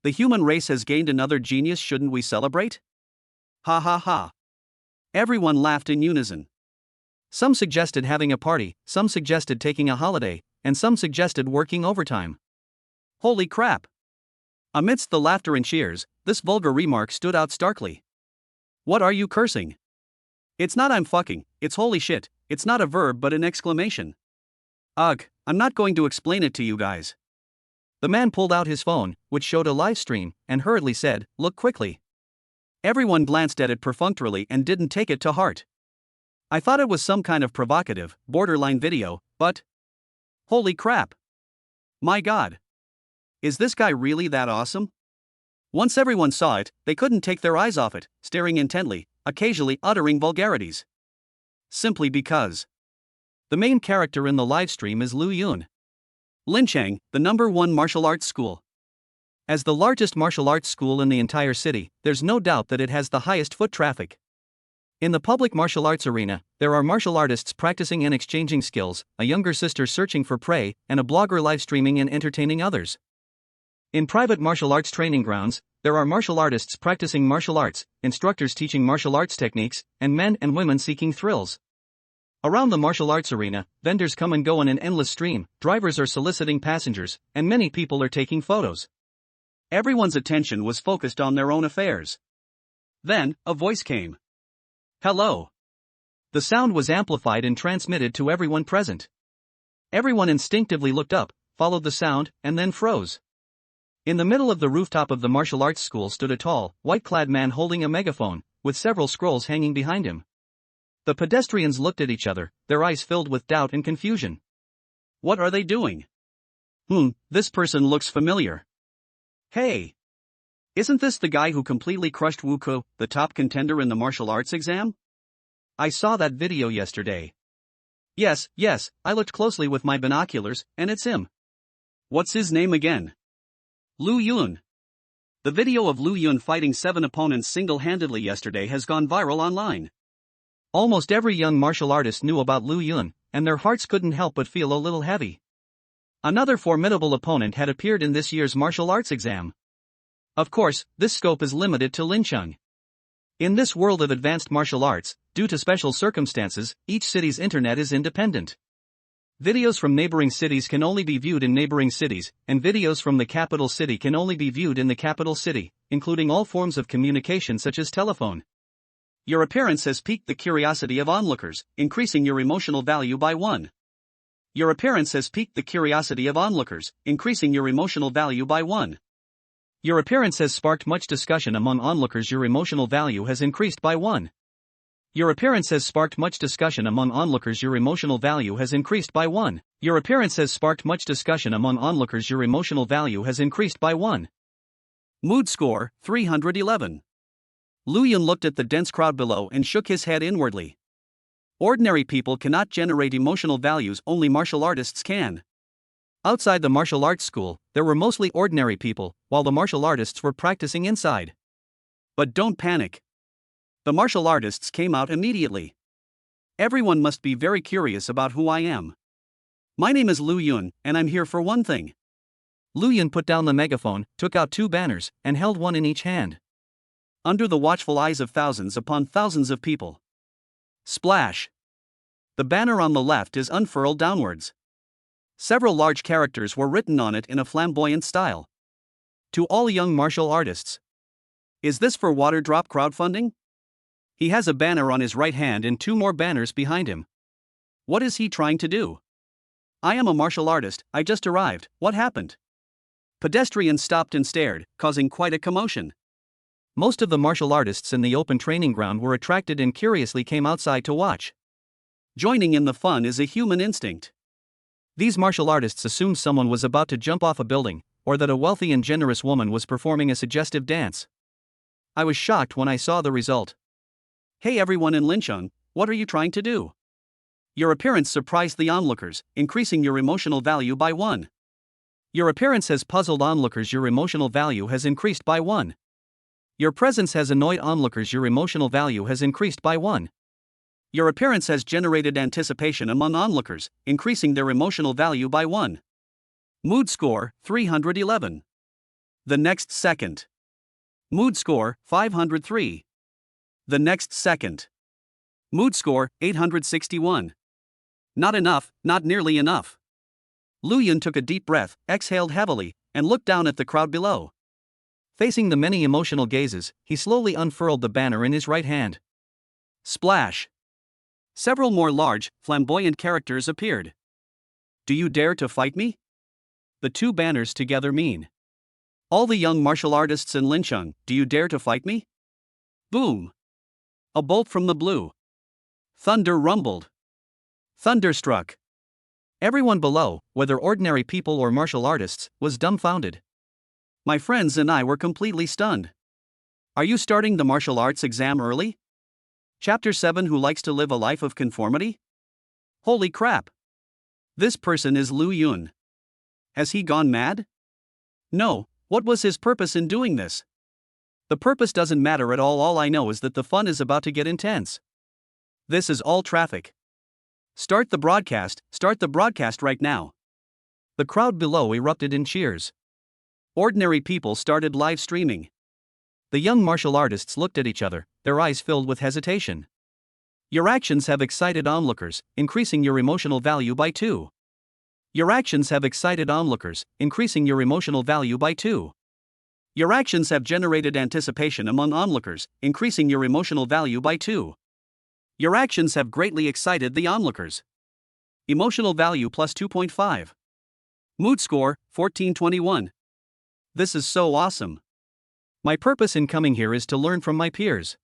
The human race has gained another genius, shouldn't we celebrate? Ha ha ha. Everyone laughed in unison. Some suggested having a party, some suggested taking a holiday, and some suggested working overtime. Holy crap! Amidst the laughter and cheers, this vulgar remark stood out starkly. What are you cursing? It's not I'm fucking, it's holy shit, it's not a verb but an exclamation. Ugh, I'm not going to explain it to you guys. The man pulled out his phone, which showed a live stream, and hurriedly said, "Look quickly." Everyone glanced at it perfunctorily and didn't take it to heart. I thought it was some kind of provocative, borderline video, but... Holy crap! My god! Is this guy really that awesome? Once everyone saw it, they couldn't take their eyes off it, staring intently, occasionally uttering vulgarities. Simply because. The main character in the livestream is Lu Yun. Linchang, the #1 martial arts school. As the largest martial arts school in the entire city, there's no doubt that it has the highest foot traffic. In the public martial arts arena, there are martial artists practicing and exchanging skills, a younger sister searching for prey, and a blogger live streaming and entertaining others. In private martial arts training grounds, there are martial artists practicing martial arts, instructors teaching martial arts techniques, and men and women seeking thrills. Around the martial arts arena, vendors come and go in an endless stream, drivers are soliciting passengers, and many people are taking photos. Everyone's attention was focused on their own affairs. Then, a voice came. Hello. The sound was amplified and transmitted to everyone present. Everyone instinctively looked up, followed the sound, and then froze. In the middle of the rooftop of the martial arts school stood a tall, white-clad man holding a megaphone, with several scrolls hanging behind him. The pedestrians looked at each other, their eyes filled with doubt and confusion. What are they doing? This person looks familiar. Hey! Isn't this the guy who completely crushed Wu Ku, the top contender in the martial arts exam? I saw that video yesterday. Yes, I looked closely with my binoculars, and it's him. What's his name again? Lu Yun. The video of Lu Yun fighting 7 opponents single-handedly yesterday has gone viral online. Almost every young martial artist knew about Lu Yun, and their hearts couldn't help but feel a little heavy. Another formidable opponent had appeared in this year's martial arts exam. Of course, this scope is limited to Linchang. In this world of advanced martial arts, due to special circumstances, each city's internet is independent. Videos from neighboring cities can only be viewed in neighboring cities, and videos from the capital city can only be viewed in the capital city, including all forms of communication such as telephone. Your appearance has piqued the curiosity of onlookers, increasing your emotional value by 1. Your appearance has piqued the curiosity of onlookers, increasing your emotional value by 1. Your appearance has sparked much discussion among onlookers. Your emotional value has increased by 1. Your appearance has sparked much discussion among onlookers. Your emotional value has increased by 1. Your appearance has sparked much discussion among onlookers. Your emotional value has increased by 1. Mood score, 311. Lu Yun looked at the dense crowd below and shook his head inwardly. Ordinary people cannot generate emotional values, only martial artists can. Outside the martial arts school, there were mostly ordinary people, while the martial artists were practicing inside. But don't panic. The martial artists came out immediately. Everyone must be very curious about who I am. My name is Lu Yun, and I'm here for one thing. Lu Yun put down the megaphone, took out 2 banners, and held one in each hand. Under the watchful eyes of thousands upon thousands of people. Splash! The banner on the left is unfurled downwards. Several large characters were written on it in a flamboyant style. To all young martial artists. Is this for water drop crowdfunding? He has a banner on his right hand and 2 more banners behind him. What is he trying to do? I am a martial artist, I just arrived, what happened? Pedestrians stopped and stared, causing quite a commotion. Most of the martial artists in the open training ground were attracted and curiously came outside to watch. Joining in the fun is a human instinct. These martial artists assumed someone was about to jump off a building, or that a wealthy and generous woman was performing a suggestive dance. I was shocked when I saw the result. Hey everyone in Lincheng, what are you trying to do? Your appearance surprised the onlookers, increasing your emotional value by 1. Your appearance has puzzled onlookers, your emotional value has increased by 1. Your presence has annoyed onlookers, your emotional value has increased by 1. Your appearance has generated anticipation among onlookers, increasing their emotional value by 1. Mood score, 311. The next second. Mood score, 503. The next second. Mood score, 861. Not enough, not nearly enough. Lu Yun took a deep breath, exhaled heavily, and looked down at the crowd below. Facing the many emotional gazes, he slowly unfurled the banner in his right hand. Splash! Several more large, flamboyant characters appeared. Do you dare to fight me? The two banners together mean. All the young martial artists in Lincheng, do you dare to fight me? Boom! A bolt from the blue. Thunder rumbled. Thunderstruck. Everyone below, whether ordinary people or martial artists, was dumbfounded. My friends and I were completely stunned. Are you starting the martial arts exam early? Chapter 7: Who likes to live a life of conformity? Holy crap! This person is Lu Yun. Has he gone mad? No, what was his purpose in doing this? The purpose doesn't matter at all I know is that the fun is about to get intense. This is all traffic. Start the broadcast right now. The crowd below erupted in cheers. Ordinary people started live streaming. The young martial artists looked at each other, their eyes filled with hesitation. Your actions have excited onlookers, increasing your emotional value by 2. Your actions have excited onlookers, increasing your emotional value by 2. Your actions have generated anticipation among onlookers, increasing your emotional value by 2. Your actions have greatly excited the onlookers. Emotional value plus 2.5. Mood score, 1421. This is so awesome. My purpose in coming here is to learn from my peers.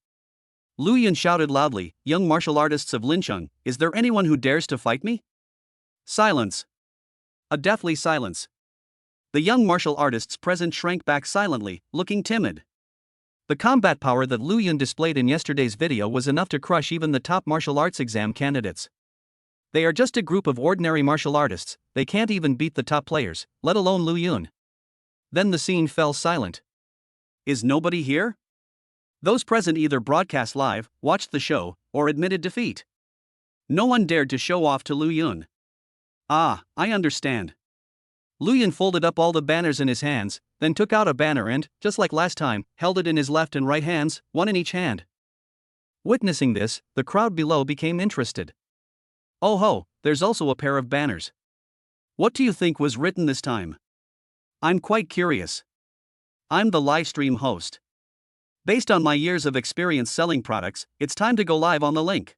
Lu Yun shouted loudly, young martial artists of Lincheng, is there anyone who dares to fight me? Silence. A deathly silence. The young martial artists present shrank back silently, looking timid. The combat power that Lu Yun displayed in yesterday's video was enough to crush even the top martial arts exam candidates. They are just a group of ordinary martial artists, they can't even beat the top players, let alone Lu Yun. Then the scene fell silent. Is nobody here? Those present either broadcast live, watched the show, or admitted defeat. No one dared to show off to Lu Yun. Ah, I understand. Lu Yun folded up all the banners in his hands, then took out a banner and, just like last time, held it in his left and right hands, one in each hand. Witnessing this, the crowd below became interested. Oh ho, there's also a pair of banners. What do you think was written this time? I'm quite curious. I'm the livestream host. Based on my years of experience selling products, it's time to go live on the link.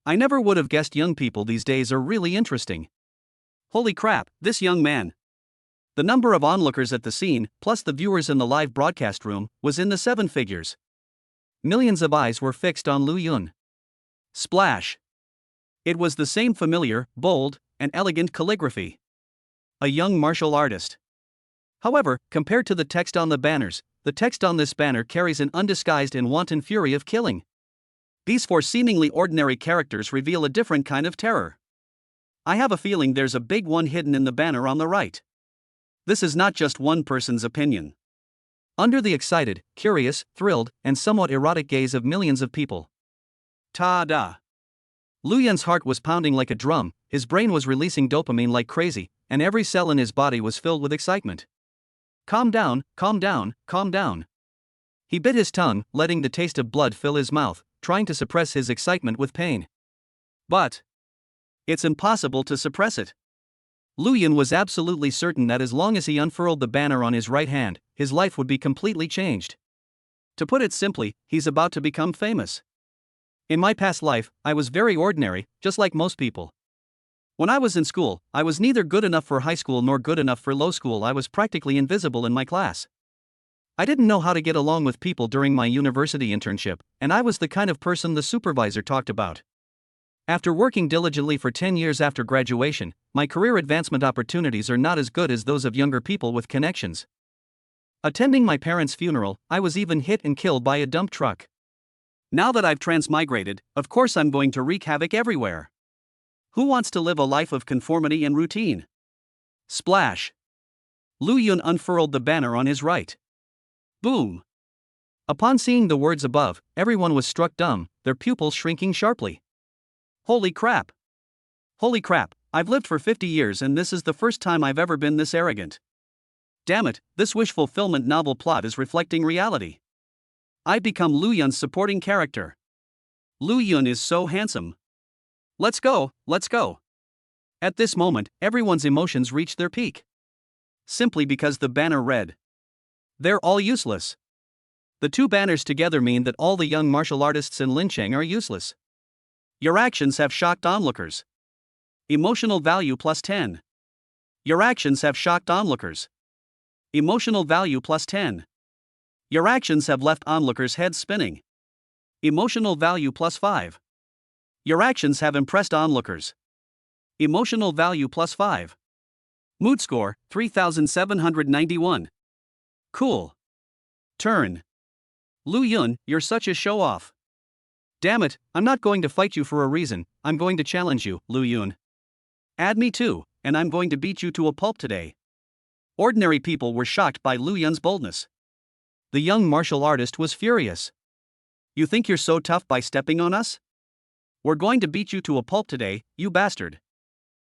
I never would have guessed young people these days are really interesting. Holy crap, this young man. The number of onlookers at the scene, plus the viewers in the live broadcast room, was in the 7 figures. Millions of eyes were fixed on Lu Yun. Splash. It was the same familiar, bold, and elegant calligraphy. A young martial artist. However, compared to the text on the banners, the text on this banner carries an undisguised and wanton fury of killing. These 4 seemingly ordinary characters reveal a different kind of terror. I have a feeling there's a big one hidden in the banner on the right. This is not just one person's opinion. Under the excited, curious, thrilled, and somewhat erotic gaze of millions of people. Ta-da! Lu Yun's heart was pounding like a drum, his brain was releasing dopamine like crazy, and every cell in his body was filled with excitement. Calm down, calm down, calm down. He bit his tongue, letting the taste of blood fill his mouth, trying to suppress his excitement with pain. But it's impossible to suppress it. Lu Yun was absolutely certain that as long as he unfurled the banner on his right hand, his life would be completely changed. To put it simply, he's about to become famous. In my past life, I was very ordinary, just like most people. When I was in school, I was neither good enough for high school nor good enough for low school. I was practically invisible in my class. I didn't know how to get along with people during my university internship, and I was the kind of person the supervisor talked about. After working diligently for 10 years after graduation, my career advancement opportunities are not as good as those of younger people with connections. Attending my parents' funeral, I was even hit and killed by a dump truck. Now that I've transmigrated, of course I'm going to wreak havoc everywhere. Who wants to live a life of conformity and routine? Splash! Lu Yun unfurled the banner on his right. Boom! Upon seeing the words above, everyone was struck dumb, their pupils shrinking sharply. Holy crap! Holy crap, I've lived for 50 years and this is the first time I've ever been this arrogant. Damn it, this wish fulfillment novel plot is reflecting reality. I've become Lu Yun's supporting character. Lu Yun is so handsome. Let's go, let's go. At this moment, everyone's emotions reached their peak. Simply because the banner read, "They're all useless." The two banners together mean that all the young martial artists in Lincheng are useless. Your actions have shocked onlookers. Emotional value plus 10. Your actions have shocked onlookers. Emotional value plus 10. Your actions have left onlookers' heads spinning. Emotional value plus 5. Your actions have impressed onlookers. Emotional value plus 5. Mood score, 3791. Cool. Turn. Lu Yun, you're such a show-off. Damn it, I'm not going to fight you for a reason, I'm going to challenge you, Lu Yun. Add me too, and I'm going to beat you to a pulp today. Ordinary people were shocked by Lu Yun's boldness. The young martial artist was furious. You think you're so tough by stepping on us? We're going to beat you to a pulp today, you bastard.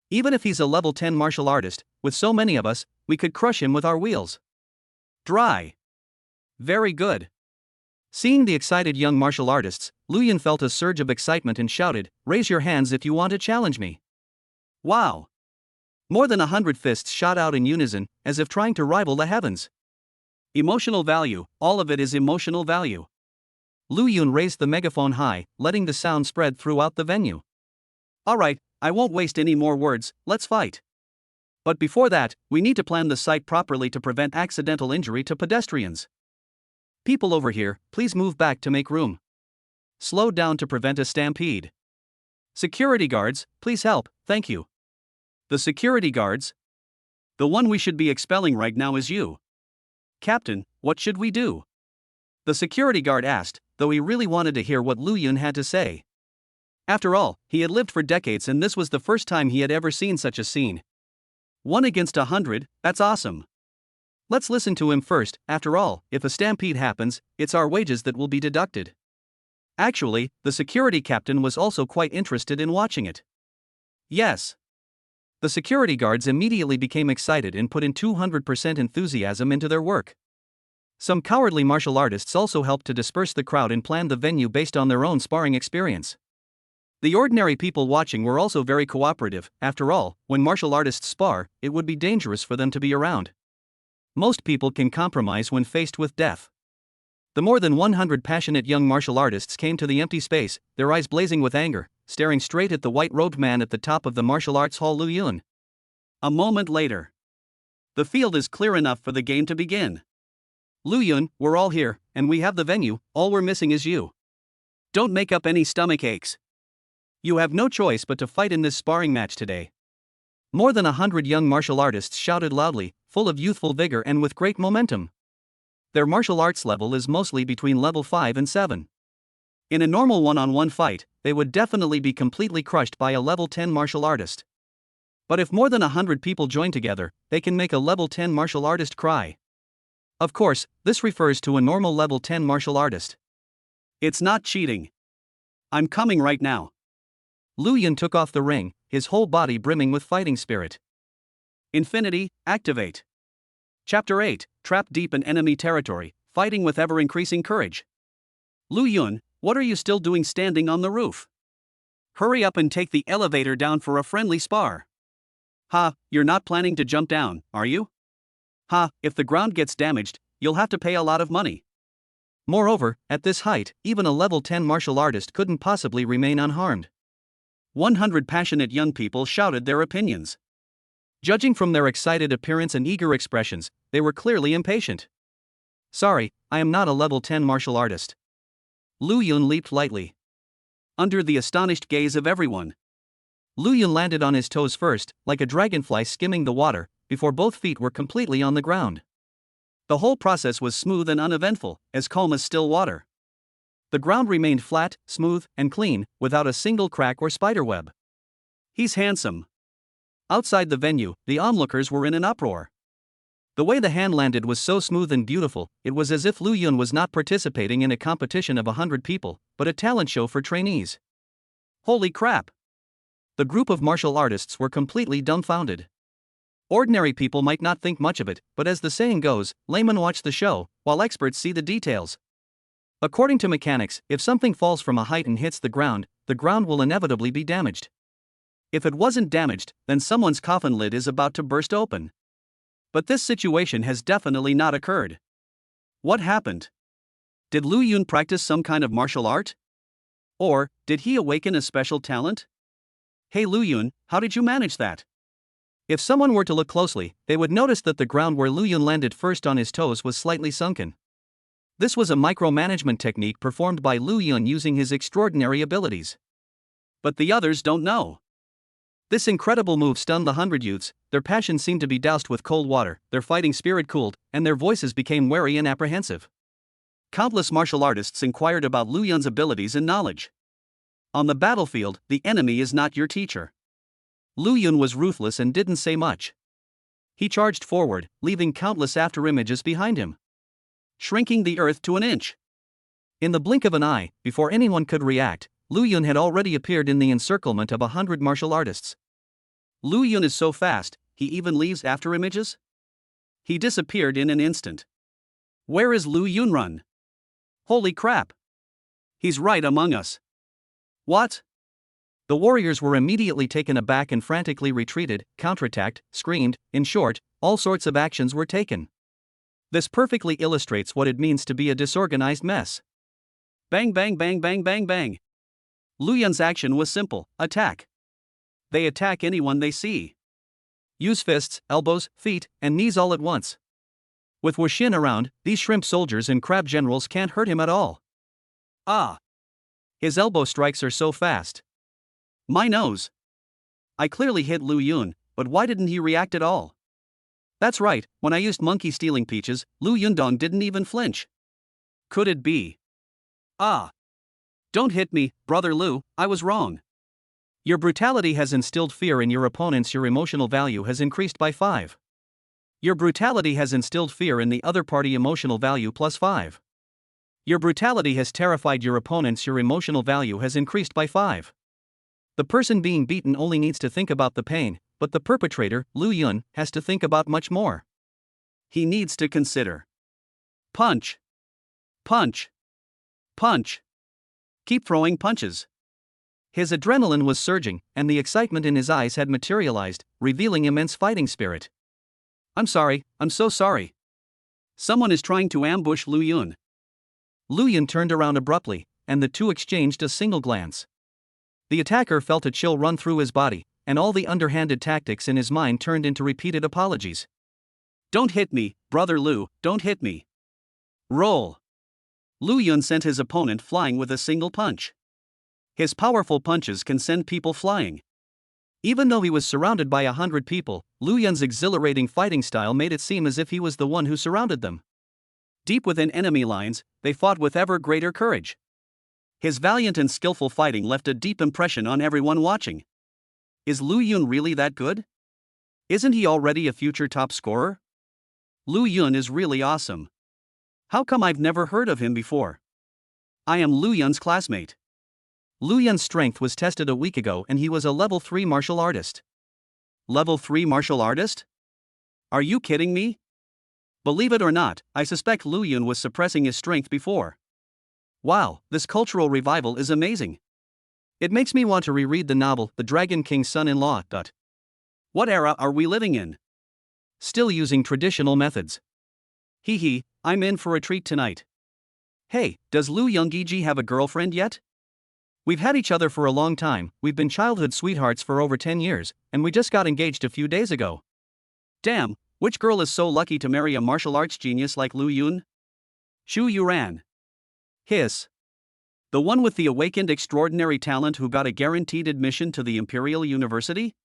Even if he's a level 10 martial artist, with so many of us, we could crush him with our wheels. Dry. Very good. Seeing the excited young martial artists, Lu Yun felt a surge of excitement and shouted, "Raise your hands if you want to challenge me." Wow. More than 100 fists shot out in unison, as if trying to rival the heavens. Emotional value, all of it is emotional value. Lu Yun raised the megaphone high, letting the sound spread throughout the venue. Alright, I won't waste any more words, let's fight. But before that, we need to plan the site properly to prevent accidental injury to pedestrians. People over here, please move back to make room. Slow down to prevent a stampede. Security guards, please help, thank you. The security guards? The one we should be expelling right now is you. Captain, what should we do? The security guard asked, though he really wanted to hear what Lu Yun had to say. After all, he had lived for decades and this was the first time he had ever seen such a scene. 1 against 100, that's awesome. Let's listen to him first. After all, if a stampede happens, it's our wages that will be deducted. Actually, the security captain was also quite interested in watching it. Yes. The security guards immediately became excited and put in 200% enthusiasm into their work. Some cowardly martial artists also helped to disperse the crowd and planned the venue based on their own sparring experience. The ordinary people watching were also very cooperative. After all, when martial artists spar, it would be dangerous for them to be around. Most people can compromise when faced with death. The more than 100 passionate young martial artists came to the empty space, their eyes blazing with anger, staring straight at the white-robed man at the top of the martial arts hall, Lu Yun. A moment later. The field is clear enough for the game to begin. Lu Yun, we're all here, and we have the venue, all we're missing is you. Don't make up any stomach aches. You have no choice but to fight in this sparring match today. More than 100 young martial artists shouted loudly, full of youthful vigor and with great momentum. Their martial arts level is mostly between level 5 and 7. In a normal one-on-one fight, they would definitely be completely crushed by a level 10 martial artist. But if more than 100 people join together, they can make a level 10 martial artist cry. Of course, this refers to a normal level 10 martial artist. It's not cheating. I'm coming right now. Lu Yun took off the ring, his whole body brimming with fighting spirit. Infinity, activate. Chapter 8, Trapped deep in enemy territory, fighting with ever-increasing courage. Lu Yun, what are you still doing standing on the roof? Hurry up and take the elevator down for a friendly spar. Ha, you're not planning to jump down, are you? Ha, if the ground gets damaged, you'll have to pay a lot of money. Moreover, at this height, even a level 10 martial artist couldn't possibly remain unharmed. 100 passionate young people shouted their opinions. Judging from their excited appearance and eager expressions, they were clearly impatient. Sorry, I am not a level 10 martial artist. Lu Yun leaped lightly. Under the astonished gaze of everyone. Lu Yun landed on his toes first, like a dragonfly skimming the water, before both feet were completely on the ground. The whole process was smooth and uneventful, as calm as still water. The ground remained flat, smooth, and clean, without a single crack or spiderweb. He's handsome. Outside the venue, the onlookers were in an uproar. The way the hand landed was so smooth and beautiful, it was as if Lu Yun was not participating in a competition of 100 people, but a talent show for trainees. Holy crap! The group of martial artists were completely dumbfounded. Ordinary people might not think much of it, but as the saying goes, laymen watch the show, while experts see the details. According to mechanics, if something falls from a height and hits the ground will inevitably be damaged. If it wasn't damaged, then someone's coffin lid is about to burst open. But this situation has definitely not occurred. What happened? Did Lu Yun practice some kind of martial art? Or, did he awaken a special talent? Hey Lu Yun, how did you manage that? If someone were to look closely, they would notice that the ground where Lu Yun landed first on his toes was slightly sunken. This was a micromanagement technique performed by Lu Yun using his extraordinary abilities. But the others don't know. This incredible move stunned the 100 youths, their passion seemed to be doused with cold water, their fighting spirit cooled, and their voices became wary and apprehensive. Countless martial artists inquired about Lu Yun's abilities and knowledge. On the battlefield, the enemy is not your teacher. Lu Yun was ruthless and didn't say much. He charged forward, leaving countless afterimages behind him, shrinking the earth to an inch. In the blink of an eye, before anyone could react, Lu Yun had already appeared in the encirclement of 100 martial artists. Lu Yun is so fast, he even leaves afterimages? He disappeared in an instant. Where is Lu Yun run? Holy crap! He's right among us. What? The warriors were immediately taken aback and frantically retreated, counterattacked, screamed, in short, all sorts of actions were taken. This perfectly illustrates what it means to be a disorganized mess. Bang bang bang bang bang bang. Lu Yun's action was simple: attack. They attack anyone they see. Use fists, elbows, feet, and knees all at once. With Wuxin around, these shrimp soldiers and crab generals can't hurt him at all. Ah! His elbow strikes are so fast. My nose! I clearly hit Lu Yun, but why didn't he react at all? That's right, when I used monkey stealing peaches, Lu Yundong didn't even flinch. Could it be? Ah! Don't hit me, brother Lu, I was wrong. Your brutality has instilled fear in your opponents. Your emotional value has increased by 5. Your brutality has instilled fear in the other party. Emotional value plus 5. Your brutality has terrified your opponents. Your emotional value has increased by 5. The person being beaten only needs to think about the pain, but the perpetrator, Lu Yun, has to think about much more. He needs to consider. Punch. Punch. Punch. Keep throwing punches. His adrenaline was surging, and the excitement in his eyes had materialized, revealing immense fighting spirit. I'm sorry, I'm so sorry. Someone is trying to ambush Lu Yun. Lu Yun turned around abruptly, and the two exchanged a single glance. The attacker felt a chill run through his body, and all the underhanded tactics in his mind turned into repeated apologies. Don't hit me, brother Lu, don't hit me. Roll. Lu Yun sent his opponent flying with a single punch. His powerful punches can send people flying. Even though he was surrounded by 100 people, Lu Yun's exhilarating fighting style made it seem as if he was the one who surrounded them. Deep within enemy lines, they fought with ever greater courage. His valiant and skillful fighting left a deep impression on everyone watching. Is Lu Yun really that good? Isn't he already a future top scorer? Lu Yun is really awesome. How come I've never heard of him before? I am Lu Yun's classmate. Lu Yun's strength was tested a week ago and he was a level 3 martial artist. Level 3 martial artist? Are you kidding me? Believe it or not, I suspect Lu Yun was suppressing his strength before. Wow, this cultural revival is amazing. It makes me want to reread the novel, The Dragon King's Son-in-Law. What era are we living in? Still using traditional methods. Hee hee, I'm in for a treat tonight. Hey, does Lu Yunggiji have a girlfriend yet? We've had each other for a long time, we've been childhood sweethearts for over 10 years, and we just got engaged a few days ago. Damn, which girl is so lucky to marry a martial arts genius like Lu Yun? Shu Yuran. Hiss. The one with the awakened extraordinary talent who got a guaranteed admission to the Imperial University?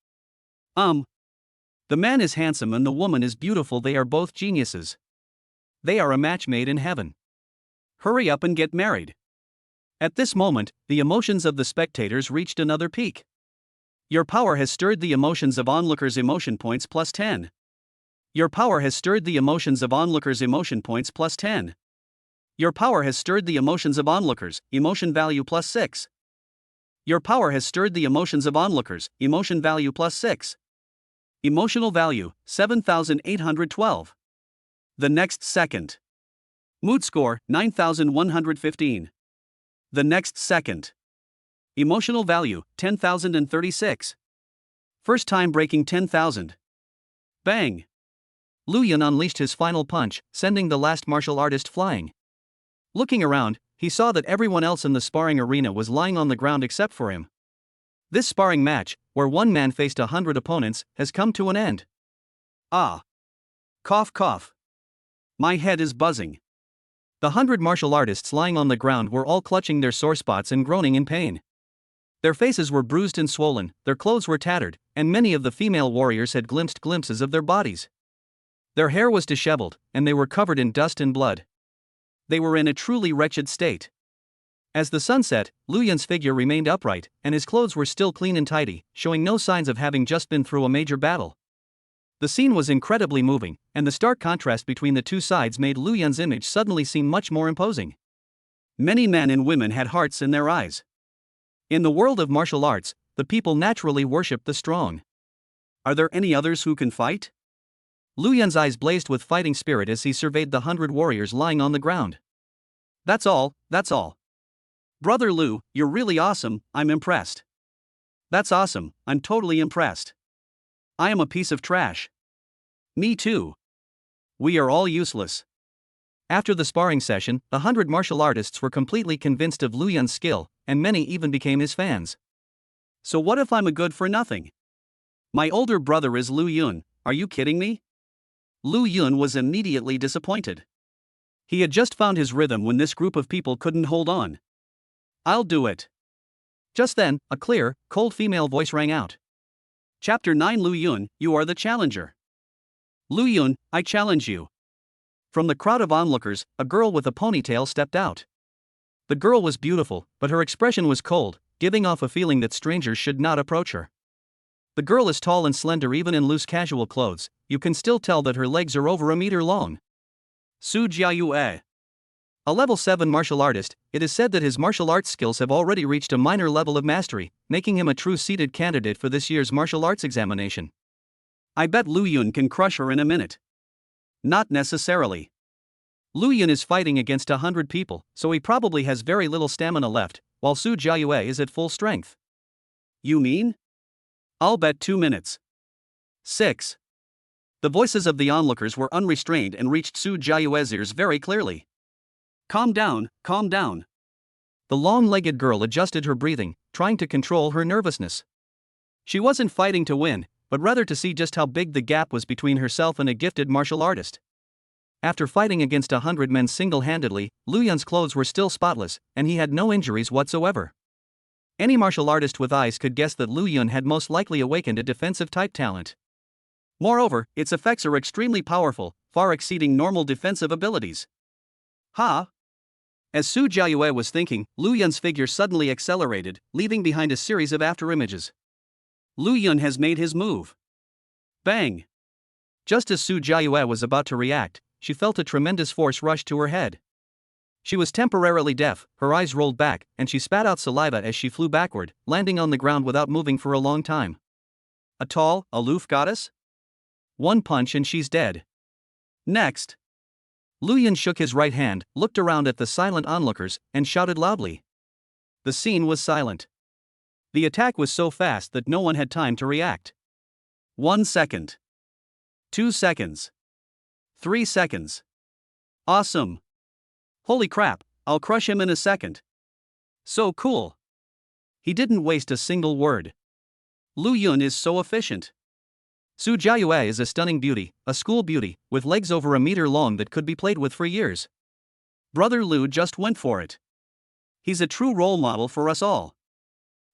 The man is handsome and the woman is beautiful. They are both geniuses. They are a match made in heaven. Hurry up and get married. At this moment, the emotions of the spectators reached another peak. Your power has stirred the emotions of onlookers. Emotion points plus 10. Your power has stirred the emotions of onlookers. Emotion points plus 10. Your power has stirred the emotions of onlookers. Emotion value plus 6. Your power has stirred the emotions of onlookers. Emotion value plus 6. Emotional value 7,812. The next second. Mood score 9,115. The next second. Emotional value 10,036. First time breaking 10,000. Bang! Lu Yun unleashed his final punch, sending the last martial artist flying. Looking around, he saw that everyone else in the sparring arena was lying on the ground except for him. This sparring match, where one man faced 100 opponents, has come to an end. Ah. Cough cough. My head is buzzing. The 100 martial artists lying on the ground were all clutching their sore spots and groaning in pain. Their faces were bruised and swollen, their clothes were tattered, and many of the female warriors had glimpsed glimpses of their bodies. Their hair was disheveled, and they were covered in dust and blood. They were in a truly wretched state. As the sun set, Lu Yun's figure remained upright, and his clothes were still clean and tidy, showing no signs of having just been through a major battle. The scene was incredibly moving, and the stark contrast between the two sides made Lu Yun's image suddenly seem much more imposing. Many men and women had hearts in their eyes. In the world of martial arts, the people naturally worship the strong. Are there any others who can fight? Lu Yun's eyes blazed with fighting spirit as he surveyed the 100 warriors lying on the ground. That's all. Brother Lu, you're really awesome, I'm impressed. That's awesome, I'm totally impressed. I am a piece of trash. Me too. We are all useless. After the sparring session, 100 martial artists were completely convinced of Lu Yun's skill, and many even became his fans. So what if I'm a good for nothing? My older brother is Lu Yun, are you kidding me? Lu Yun was immediately disappointed. He had just found his rhythm when this group of people couldn't hold on. I'll do it. Just then, a clear, cold female voice rang out. Chapter 9 Lu Yun, you are the challenger. Lu Yun, I challenge you. From the crowd of onlookers, a girl with a ponytail stepped out. The girl was beautiful, but her expression was cold, giving off a feeling that strangers should not approach her. The girl is tall and slender even in loose casual clothes, you can still tell that her legs are over a meter long. Su Jiayue. A level 7 martial artist, it is said that his martial arts skills have already reached a minor level of mastery, making him a true seeded candidate for this year's martial arts examination. I bet Lu Yun can crush her in a minute. Not necessarily. Lu Yun is fighting against 100 people, so he probably has very little stamina left, while Su Jiayue is at full strength. You mean? I'll bet 2 minutes. 6. The voices of the onlookers were unrestrained and reached Su Jiayue's ears very clearly. Calm down, calm down. The long-legged girl adjusted her breathing, trying to control her nervousness. She wasn't fighting to win, but rather to see just how big the gap was between herself and a gifted martial artist. After fighting against 100 men single-handedly, Lu Yun's clothes were still spotless, and he had no injuries whatsoever. Any martial artist with eyes could guess that Lu Yun had most likely awakened a defensive-type talent. Moreover, its effects are extremely powerful, far exceeding normal defensive abilities. Ha! As Su Jiayue was thinking, Lu Yun's figure suddenly accelerated, leaving behind a series of afterimages. Lu Yun has made his move. Bang! Just as Su Jiayue was about to react, she felt a tremendous force rush to her head. She was temporarily deaf, her eyes rolled back, and she spat out saliva as she flew backward, landing on the ground without moving for a long time. A tall, aloof goddess? One punch and she's dead. Next. Lu Yun shook his right hand, looked around at the silent onlookers, and shouted loudly. The scene was silent. The attack was so fast that no one had time to react. 1 second. 2 seconds. 3 seconds. Awesome. Holy crap, I'll crush him in a second. So cool. He didn't waste a single word. Lu Yun is so efficient. Su Jiayue is a stunning beauty, a school beauty, with legs over a meter long that could be played with for years. Brother Lu just went for it. He's a true role model for us all.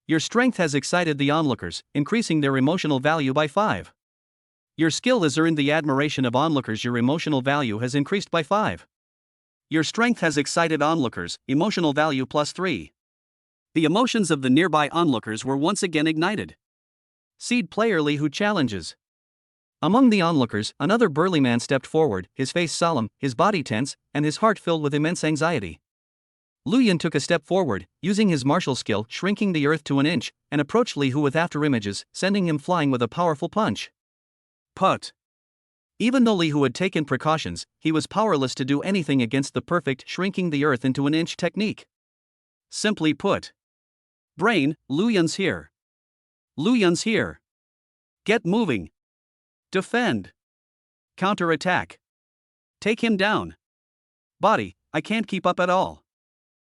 Your strength has excited the onlookers, increasing their emotional value by 5. Your skill has earned the admiration of onlookers. Your emotional value has increased by 5. Your strength has excited onlookers, emotional value +3. The emotions of the nearby onlookers were once again ignited. Seed player Li Hu challenges. Among the onlookers, another burly man stepped forward, his face solemn, his body tense, and his heart filled with immense anxiety. Lu Yun took a step forward, using his martial skill, shrinking the earth to an inch, and approached Li Hu with afterimages, sending him flying with a powerful punch. Put. Even though Li Hu had taken precautions, he was powerless to do anything against the perfect shrinking the earth into an inch technique. Simply put. Brain, Lu Yun's here. Lu Yun's here. Get moving. Defend. Counterattack. Take him down. Body, I can't keep up at all.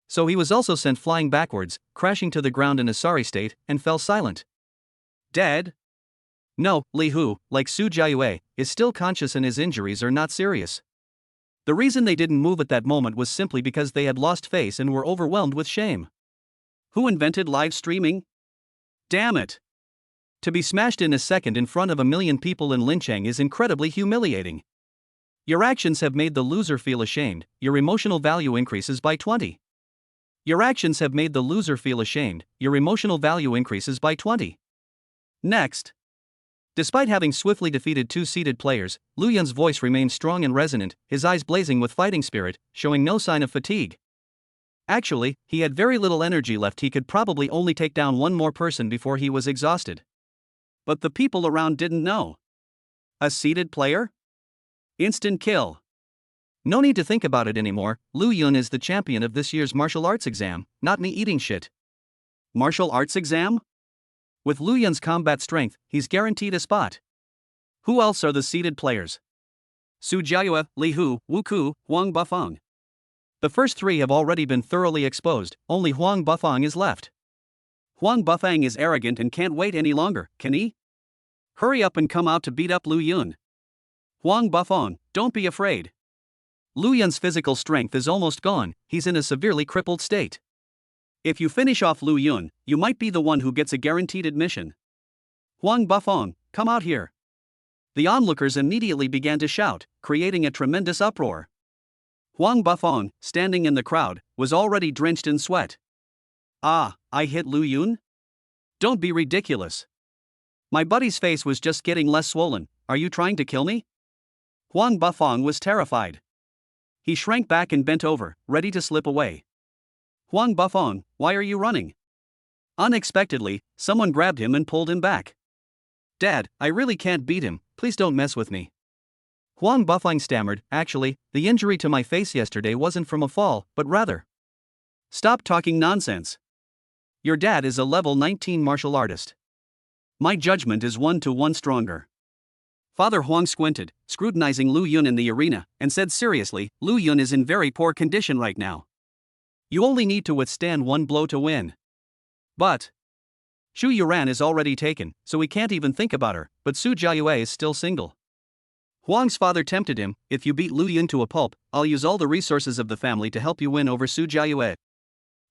So he was also sent flying backwards, crashing to the ground in a sorry state, and fell silent. Dead? No, Li Hu, like Su Jiayue, is still conscious and his injuries are not serious. The reason they didn't move at that moment was simply because they had lost face and were overwhelmed with shame. Who invented live streaming? Damn it. To be smashed in a second in front of 1 million people in Lincheng is incredibly humiliating. Your actions have made the loser feel ashamed, your emotional value increases by 20. Your actions have made the loser feel ashamed, your emotional value increases by 20. Next. Despite having swiftly defeated 2 seeded players, Lu Yun's voice remained strong and resonant, his eyes blazing with fighting spirit, showing no sign of fatigue. Actually, he had very little energy left. He could probably only take down one more person before he was exhausted. But the people around didn't know. A seeded player? Instant kill. No need to think about it anymore. Lu Yun is the champion of this year's martial arts exam, not me eating shit. Martial arts exam? With Lu Yun's combat strength, he's guaranteed a spot. Who else are the seeded players? Su Jiayue, Li Hu, Wu Ku, Huang Bufeng. The first 3 have already been thoroughly exposed, only Huang Bufeng is left. Huang Bufeng is arrogant and can't wait any longer, can he? Hurry up and come out to beat up Lu Yun. Huang Bufeng, don't be afraid. Lu Yun's physical strength is almost gone, he's in a severely crippled state. If you finish off Lu Yun, you might be the one who gets a guaranteed admission. Huang Bufeng, come out here. The onlookers immediately began to shout, creating a tremendous uproar. Huang Bufeng, standing in the crowd, was already drenched in sweat. Ah, I hit Lu Yun? Don't be ridiculous. My buddy's face was just getting less swollen, are you trying to kill me? Huang Bufeng was terrified. He shrank back and bent over, ready to slip away. Huang Bufeng, why are you running? Unexpectedly, someone grabbed him and pulled him back. Dad, I really can't beat him, please don't mess with me. Huang Bufeng stammered, actually, the injury to my face yesterday wasn't from a fall, but rather. Stop talking nonsense. Your dad is a level 19 martial artist. My judgment is 1 to 1 stronger. Father Huang squinted, scrutinizing Lu Yun in the arena, and said seriously, Lu Yun is in very poor condition right now. You only need to withstand 1 blow to win. But Shu Yuran is already taken, so we can't even think about her, but Su Jiayue is still single. Huang's father tempted him, if you beat Lu Yun to a pulp, I'll use all the resources of the family to help you win over Su Jiayue.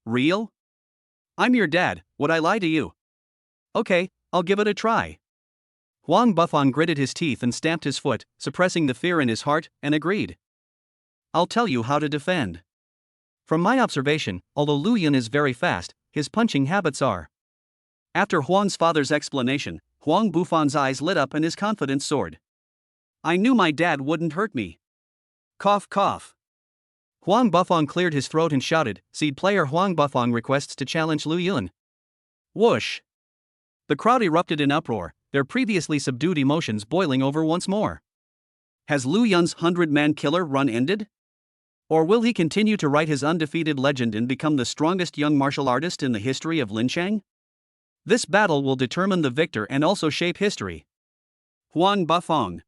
Real? I'm your dad, would I lie to you? Okay, I'll give it a try. Huang Bufeng gritted his teeth and stamped his foot, suppressing the fear in his heart, and agreed. I'll tell you how to defend. From my observation, although Lu Yun is very fast, his punching habits are. After Huang's father's explanation, Huang Bufeng's eyes lit up and his confidence soared. I knew my dad wouldn't hurt me. Cough cough. Huang Bufeng cleared his throat and shouted, seed player Huang Bufeng requests to challenge Lu Yun. Whoosh. The crowd erupted in uproar, their previously subdued emotions boiling over once more. Has Lu Yun's 100-man killer run ended? Or will he continue to write his undefeated legend and become the strongest young martial artist in the history of Lincheng? This battle will determine the victor and also shape history. Huang Bufeng.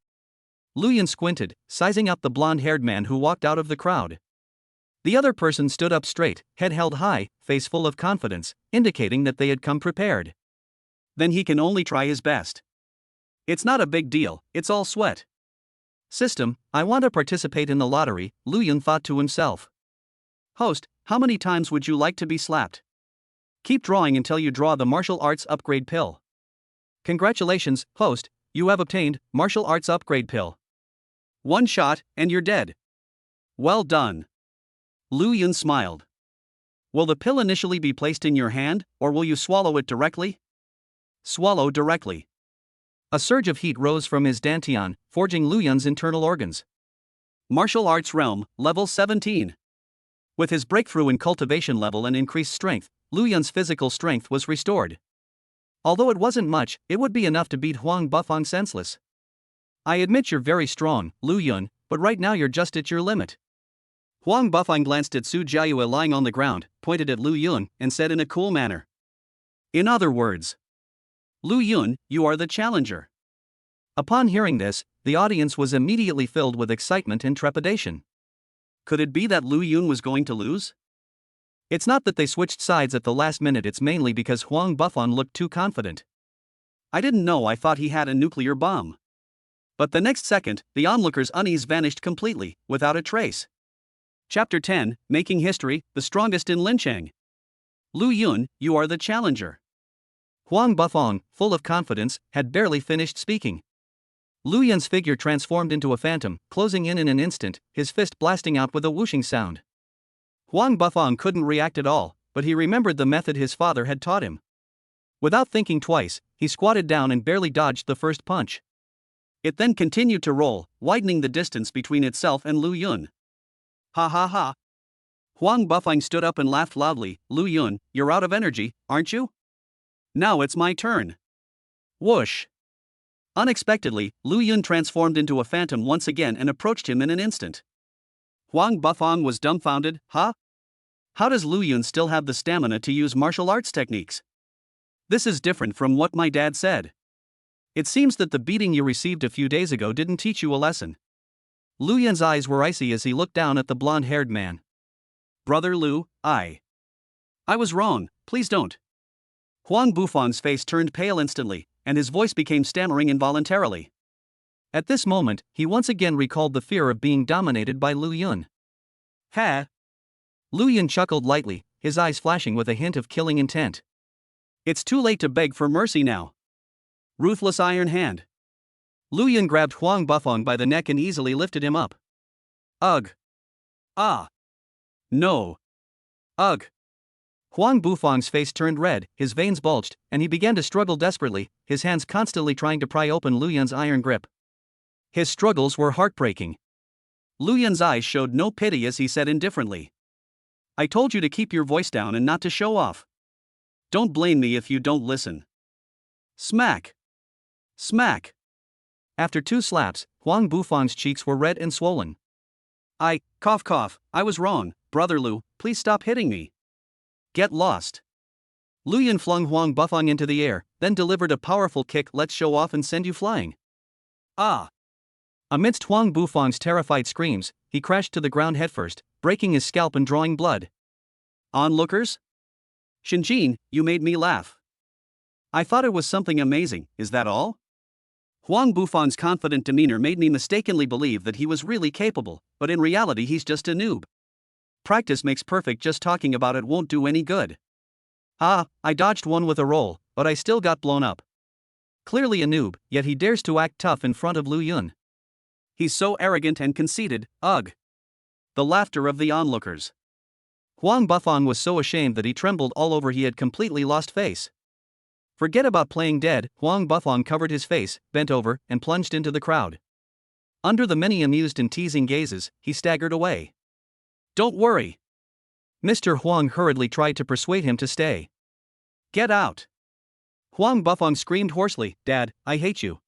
Lu Yun squinted, sizing up the blonde-haired man who walked out of the crowd. The other person stood up straight, head held high, face full of confidence, indicating that they had come prepared. Then he can only try his best. It's not a big deal, it's all sweat. System, I want to participate in the lottery, Lu Yun thought to himself. Host, how many times would you like to be slapped? Keep drawing until you draw the martial arts upgrade pill. Congratulations, host, you have obtained martial arts upgrade pill. 1 shot, and you're dead. Well done. Lu Yun smiled. Will the pill initially be placed in your hand, or will you swallow it directly? Swallow directly. A surge of heat rose from his dantian, forging Lu Yun's internal organs. Martial Arts Realm, Level 17. With his breakthrough in cultivation level and increased strength, Lu Yun's physical strength was restored. Although it wasn't much, it would be enough to beat Huang Bufang senseless. I admit you're very strong, Lu Yun, but right now you're just at your limit. Huang Bufang glanced at Su Jiayue lying on the ground, pointed at Lu Yun, and said in a cool manner. In other words, Lu Yun, you are the challenger. Upon hearing this, the audience was immediately filled with excitement and trepidation. Could it be that Lu Yun was going to lose? It's not that they switched sides at the last minute, it's mainly because Huang Bufang looked too confident. I didn't know, I thought he had a nuclear bomb. But the next second, the onlookers' unease vanished completely, without a trace. Chapter 10, Making History, the Strongest in Lincheng. Lu Yun, you are the challenger. Huang Bufang, full of confidence, had barely finished speaking. Lu Yun's figure transformed into a phantom, closing in an instant, his fist blasting out with a whooshing sound. Huang Bufang couldn't react at all, but he remembered the method his father had taught him. Without thinking twice, he squatted down and barely dodged the first punch. It then continued to roll, widening the distance between itself and Lu Yun. Ha ha ha. Huang Bufang stood up and laughed loudly. Lu Yun, you're out of energy, aren't you? Now it's my turn. Whoosh. Unexpectedly, Lu Yun transformed into a phantom once again and approached him in an instant. Huang Bufang was dumbfounded. Huh? How does Lu Yun still have the stamina to use martial arts techniques? This is different from what my dad said. It seems that the beating you received a few days ago didn't teach you a lesson. Lu Yun's eyes were icy as he looked down at the blonde-haired man. Brother Lu, I was wrong, please don't. Huang Bufang's face turned pale instantly, and his voice became stammering involuntarily. At this moment, he once again recalled the fear of being dominated by Lu Yun. Ha! Lu Yun chuckled lightly, his eyes flashing with a hint of killing intent. It's too late to beg for mercy now. Ruthless iron hand. Lu Yun grabbed Huang Bufang by the neck and easily lifted him up. Ugh. Ah. No. Ugh. Huang Bufang's face turned red, his veins bulged, and he began to struggle desperately, his hands constantly trying to pry open Lu Yun's iron grip. His struggles were heartbreaking. Lu Yun's eyes showed no pity as he said indifferently. I told you to keep your voice down and not to show off. Don't blame me if you don't listen. Smack. Smack. After 2 slaps, Huang Bufang's cheeks were red and swollen. Cough, I was wrong, Brother Lu, please stop hitting me. Get lost. Lu Yun flung Huang Bufang into the air, then delivered a powerful kick. Let's show off and send you flying. Ah. Amidst Huang Bufang's terrified screams, he crashed to the ground headfirst, breaking his scalp and drawing blood. Onlookers? Shinjin, you made me laugh. I thought it was something amazing, is that all? Huang Bufang's confident demeanor made me mistakenly believe that he was really capable, but in reality he's just a noob. Practice makes perfect, just talking about it won't do any good. I dodged one with a roll, but I still got blown up. Clearly a noob, yet he dares to act tough in front of Lu Yun. He's so arrogant and conceited, ugh. The laughter of the onlookers. Huang Bufang was so ashamed that he trembled all over. He had completely lost face. Forget about playing dead. Huang Bufang covered his face, bent over, and plunged into the crowd. Under the many amused and teasing gazes, he staggered away. Don't worry. Mr. Huang hurriedly tried to persuade him to stay. Get out. Huang Bufang screamed hoarsely, Dad, I hate you.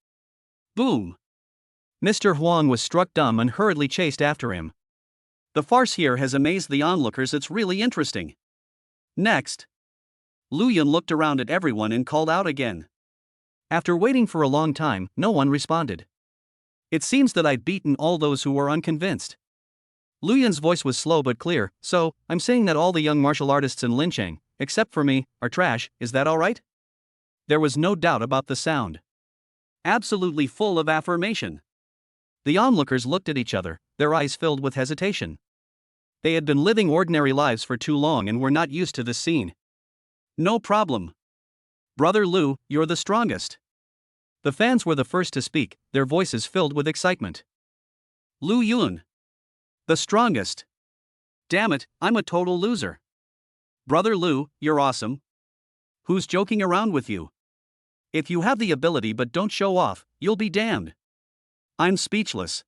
Boom. Mr. Huang was struck dumb and hurriedly chased after him. The farce here has amazed the onlookers, it's really interesting. Next. Lu Yun looked around at everyone and called out again. After waiting for a long time, no one responded. It seems that I'd beaten all those who were unconvinced. Lu Yun's voice was slow but clear. So, I'm saying that all the young martial artists in Lincheng, except for me, are trash, is that alright? There was no doubt about the sound. Absolutely full of affirmation. The onlookers looked at each other, their eyes filled with hesitation. They had been living ordinary lives for too long and were not used to this scene. No problem. Brother Lu, you're the strongest. The fans were the first to speak, their voices filled with excitement. Lu Yun. The strongest. Damn it, I'm a total loser. Brother Lu, you're awesome. Who's joking around with you? If you have the ability but don't show off, you'll be damned. I'm speechless.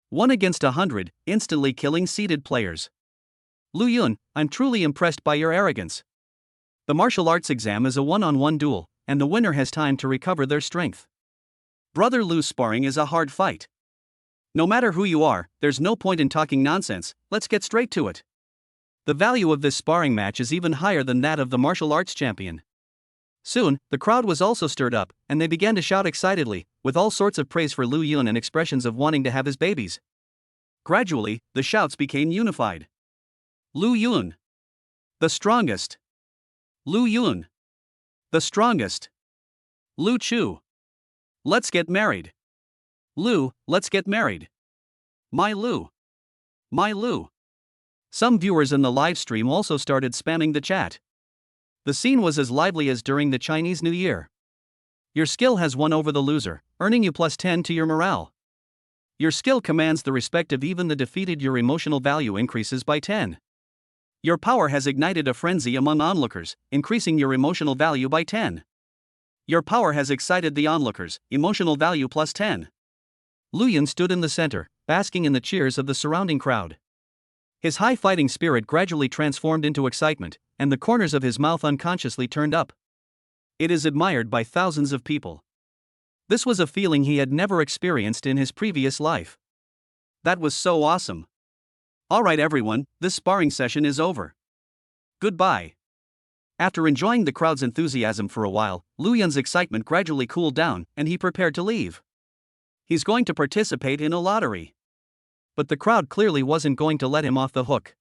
1 against 100, instantly killing seeded players. Lu Yun, I'm truly impressed by your arrogance. The martial arts exam is a one-on-one duel, and the winner has time to recover their strength. Brother Lu's sparring is a hard fight. No matter who you are, there's no point in talking nonsense, let's get straight to it. The value of this sparring match is even higher than that of the martial arts champion. Soon, the crowd was also stirred up, and they began to shout excitedly, with all sorts of praise for Lu Yun and expressions of wanting to have his babies. Gradually, the shouts became unified. Lu Yun. The strongest. Lu Yun. The strongest. Lu Chu. Let's get married. Lu, let's get married. My Lu. My Lu. Some viewers in the live stream also started spamming the chat. The scene was as lively as during the Chinese New Year. Your skill has won over the loser, earning you +10 to your morale. Your skill commands the respect of even the defeated. Your emotional value increases by 10. Your power has ignited a frenzy among onlookers, increasing your emotional value by 10. Your power has excited the onlookers, emotional value +10. Lu Yun stood in the center, basking in the cheers of the surrounding crowd. His high fighting spirit gradually transformed into excitement, and the corners of his mouth unconsciously turned up. It is admired by thousands of people. This was a feeling he had never experienced in his previous life. That was so awesome. Alright everyone, this sparring session is over. Goodbye. After enjoying the crowd's enthusiasm for a while, Lu Yun's excitement gradually cooled down, and he prepared to leave. He's going to participate in a lottery. But the crowd clearly wasn't going to let him off the hook.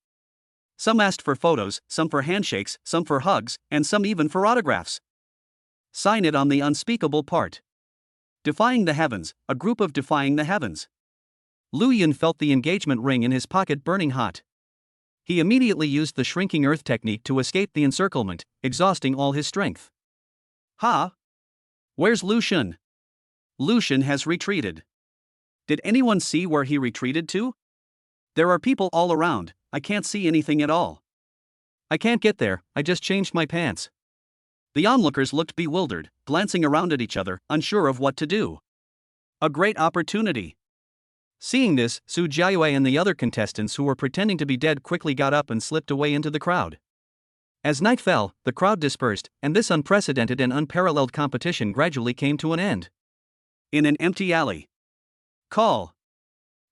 Some asked for photos, some for handshakes, some for hugs, and some even for autographs. Sign it on the unspeakable part. Defying the heavens, a group of defying the heavens. Lu Yun felt the engagement ring in his pocket burning hot. He immediately used the shrinking earth technique to escape the encirclement, exhausting all his strength. Ha! Where's Lu Shun? Lu Shun has retreated. Did anyone see where he retreated to? There are people all around, I can't see anything at all. I can't get there, I just changed my pants. The onlookers looked bewildered, glancing around at each other, unsure of what to do. A great opportunity. Seeing this, Su Jiayue and the other contestants who were pretending to be dead quickly got up and slipped away into the crowd. As night fell, the crowd dispersed, and this unprecedented and unparalleled competition gradually came to an end. In an empty alley. Call.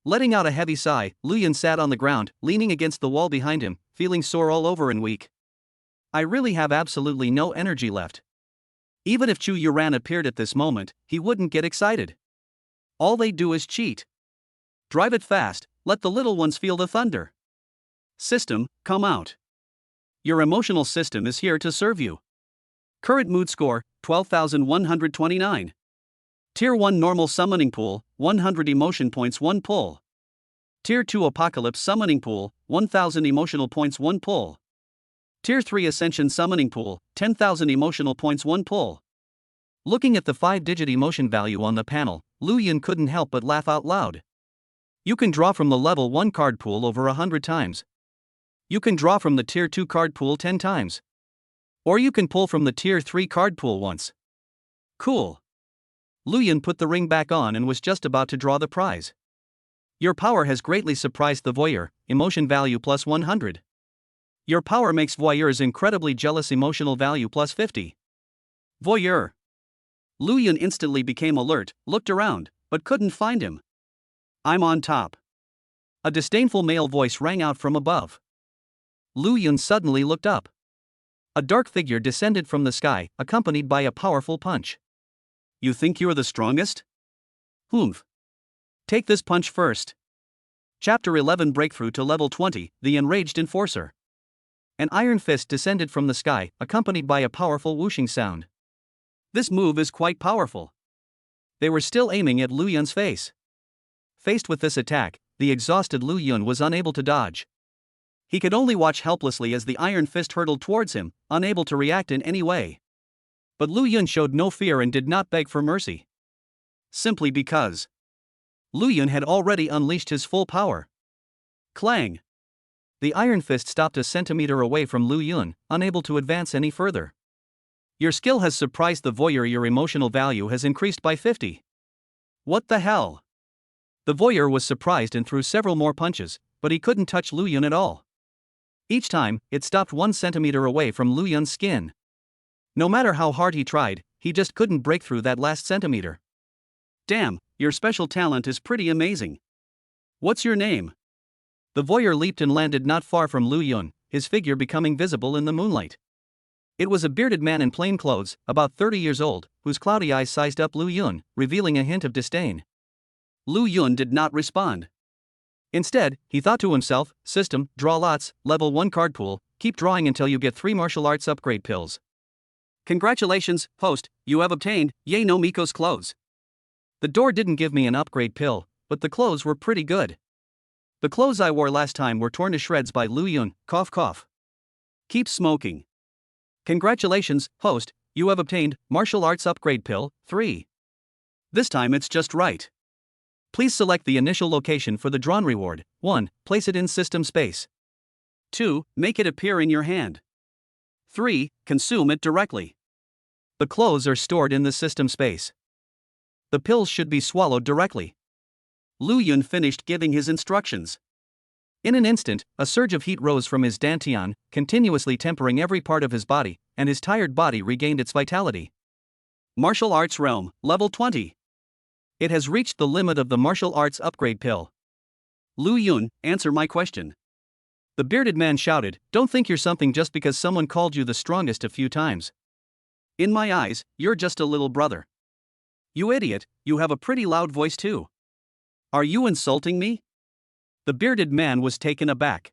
Letting out a heavy sigh, Lu Yun sat on the ground, leaning against the wall behind him, feeling sore all over and weak. I really have absolutely no energy left. Even if Chu Yuran appeared at this moment, he wouldn't get excited. All they do is cheat. Drive it fast, let the little ones feel the thunder. System, come out. Your emotional system is here to serve you. Current mood score, 12,129. Tier 1 normal summoning pool, 100 emotion points 1 pull. Tier 2 apocalypse summoning pool, 1000 emotional points 1 pull. Tier 3 ascension summoning pool, 10,000 emotional points 1 pull. Looking at the 5-digit emotion value on the panel, Lu Yun couldn't help but laugh out loud. You can draw from the level 1 card pool over 100 times. You can draw from the tier 2 card pool 10 times. Or you can pull from the tier 3 card pool once. Cool. Lu Yun put the ring back on and was just about to draw the prize. Your power has greatly surprised the voyeur, emotion value +100. Your power makes voyeurs incredibly jealous, emotional value +50. Voyeur. Lu Yun instantly became alert, looked around, but couldn't find him. I'm on top. A disdainful male voice rang out from above. Lu Yun suddenly looked up. A dark figure descended from the sky, accompanied by a powerful punch. You think you're the strongest? Humph. Take this punch first. Chapter 11 Breakthrough to Level 20, The Enraged Enforcer. An iron fist descended from the sky, accompanied by a powerful whooshing sound. This move is quite powerful. They were still aiming at Lu Yun's face. Faced with this attack, the exhausted Lu Yun was unable to dodge. He could only watch helplessly as the iron fist hurtled towards him, unable to react in any way. But Lu Yun showed no fear and did not beg for mercy. Simply because Lu Yun had already unleashed his full power. Clang! The iron fist stopped a centimeter away from Lu Yun, unable to advance any further. Your skill has surprised the voyeur. Your emotional value has increased by 50. What the hell? The voyeur was surprised and threw several more punches, but he couldn't touch Lu Yun at all. Each time, it stopped 1 centimeter away from Lu Yun's skin. No matter how hard he tried, he just couldn't break through that last centimeter. Damn, your special talent is pretty amazing. What's your name? The voyeur leaped and landed not far from Lu Yun, his figure becoming visible in the moonlight. It was a bearded man in plain clothes, about 30 years old, whose cloudy eyes sized up Lu Yun, revealing a hint of disdain. Lu Yun did not respond. Instead, he thought to himself, system, draw lots, level 1 card pool, keep drawing until you get 3 martial arts upgrade pills. Congratulations, host, you have obtained Ye no Miko's clothes. The door didn't give me an upgrade pill, but the clothes were pretty good. The clothes I wore last time were torn to shreds by Lu Yun, cough cough. Keep smoking. Congratulations, host, you have obtained martial arts upgrade pill 3. This time it's just right. Please select the initial location for the drawn reward. 1. Place it in system space. 2. Make it appear in your hand. 3. Consume it directly. The clothes are stored in the system space. The pills should be swallowed directly. Lu Yun finished giving his instructions. In an instant, a surge of heat rose from his dantian, continuously tempering every part of his body, and his tired body regained its vitality. Martial Arts Realm, level 20. It has reached the limit of the martial arts upgrade pill. Lu Yun, answer my question. The bearded man shouted, don't think you're something just because someone called you the strongest a few times. In my eyes, you're just a little brother. You idiot, you have a pretty loud voice too. Are you insulting me? The bearded man was taken aback.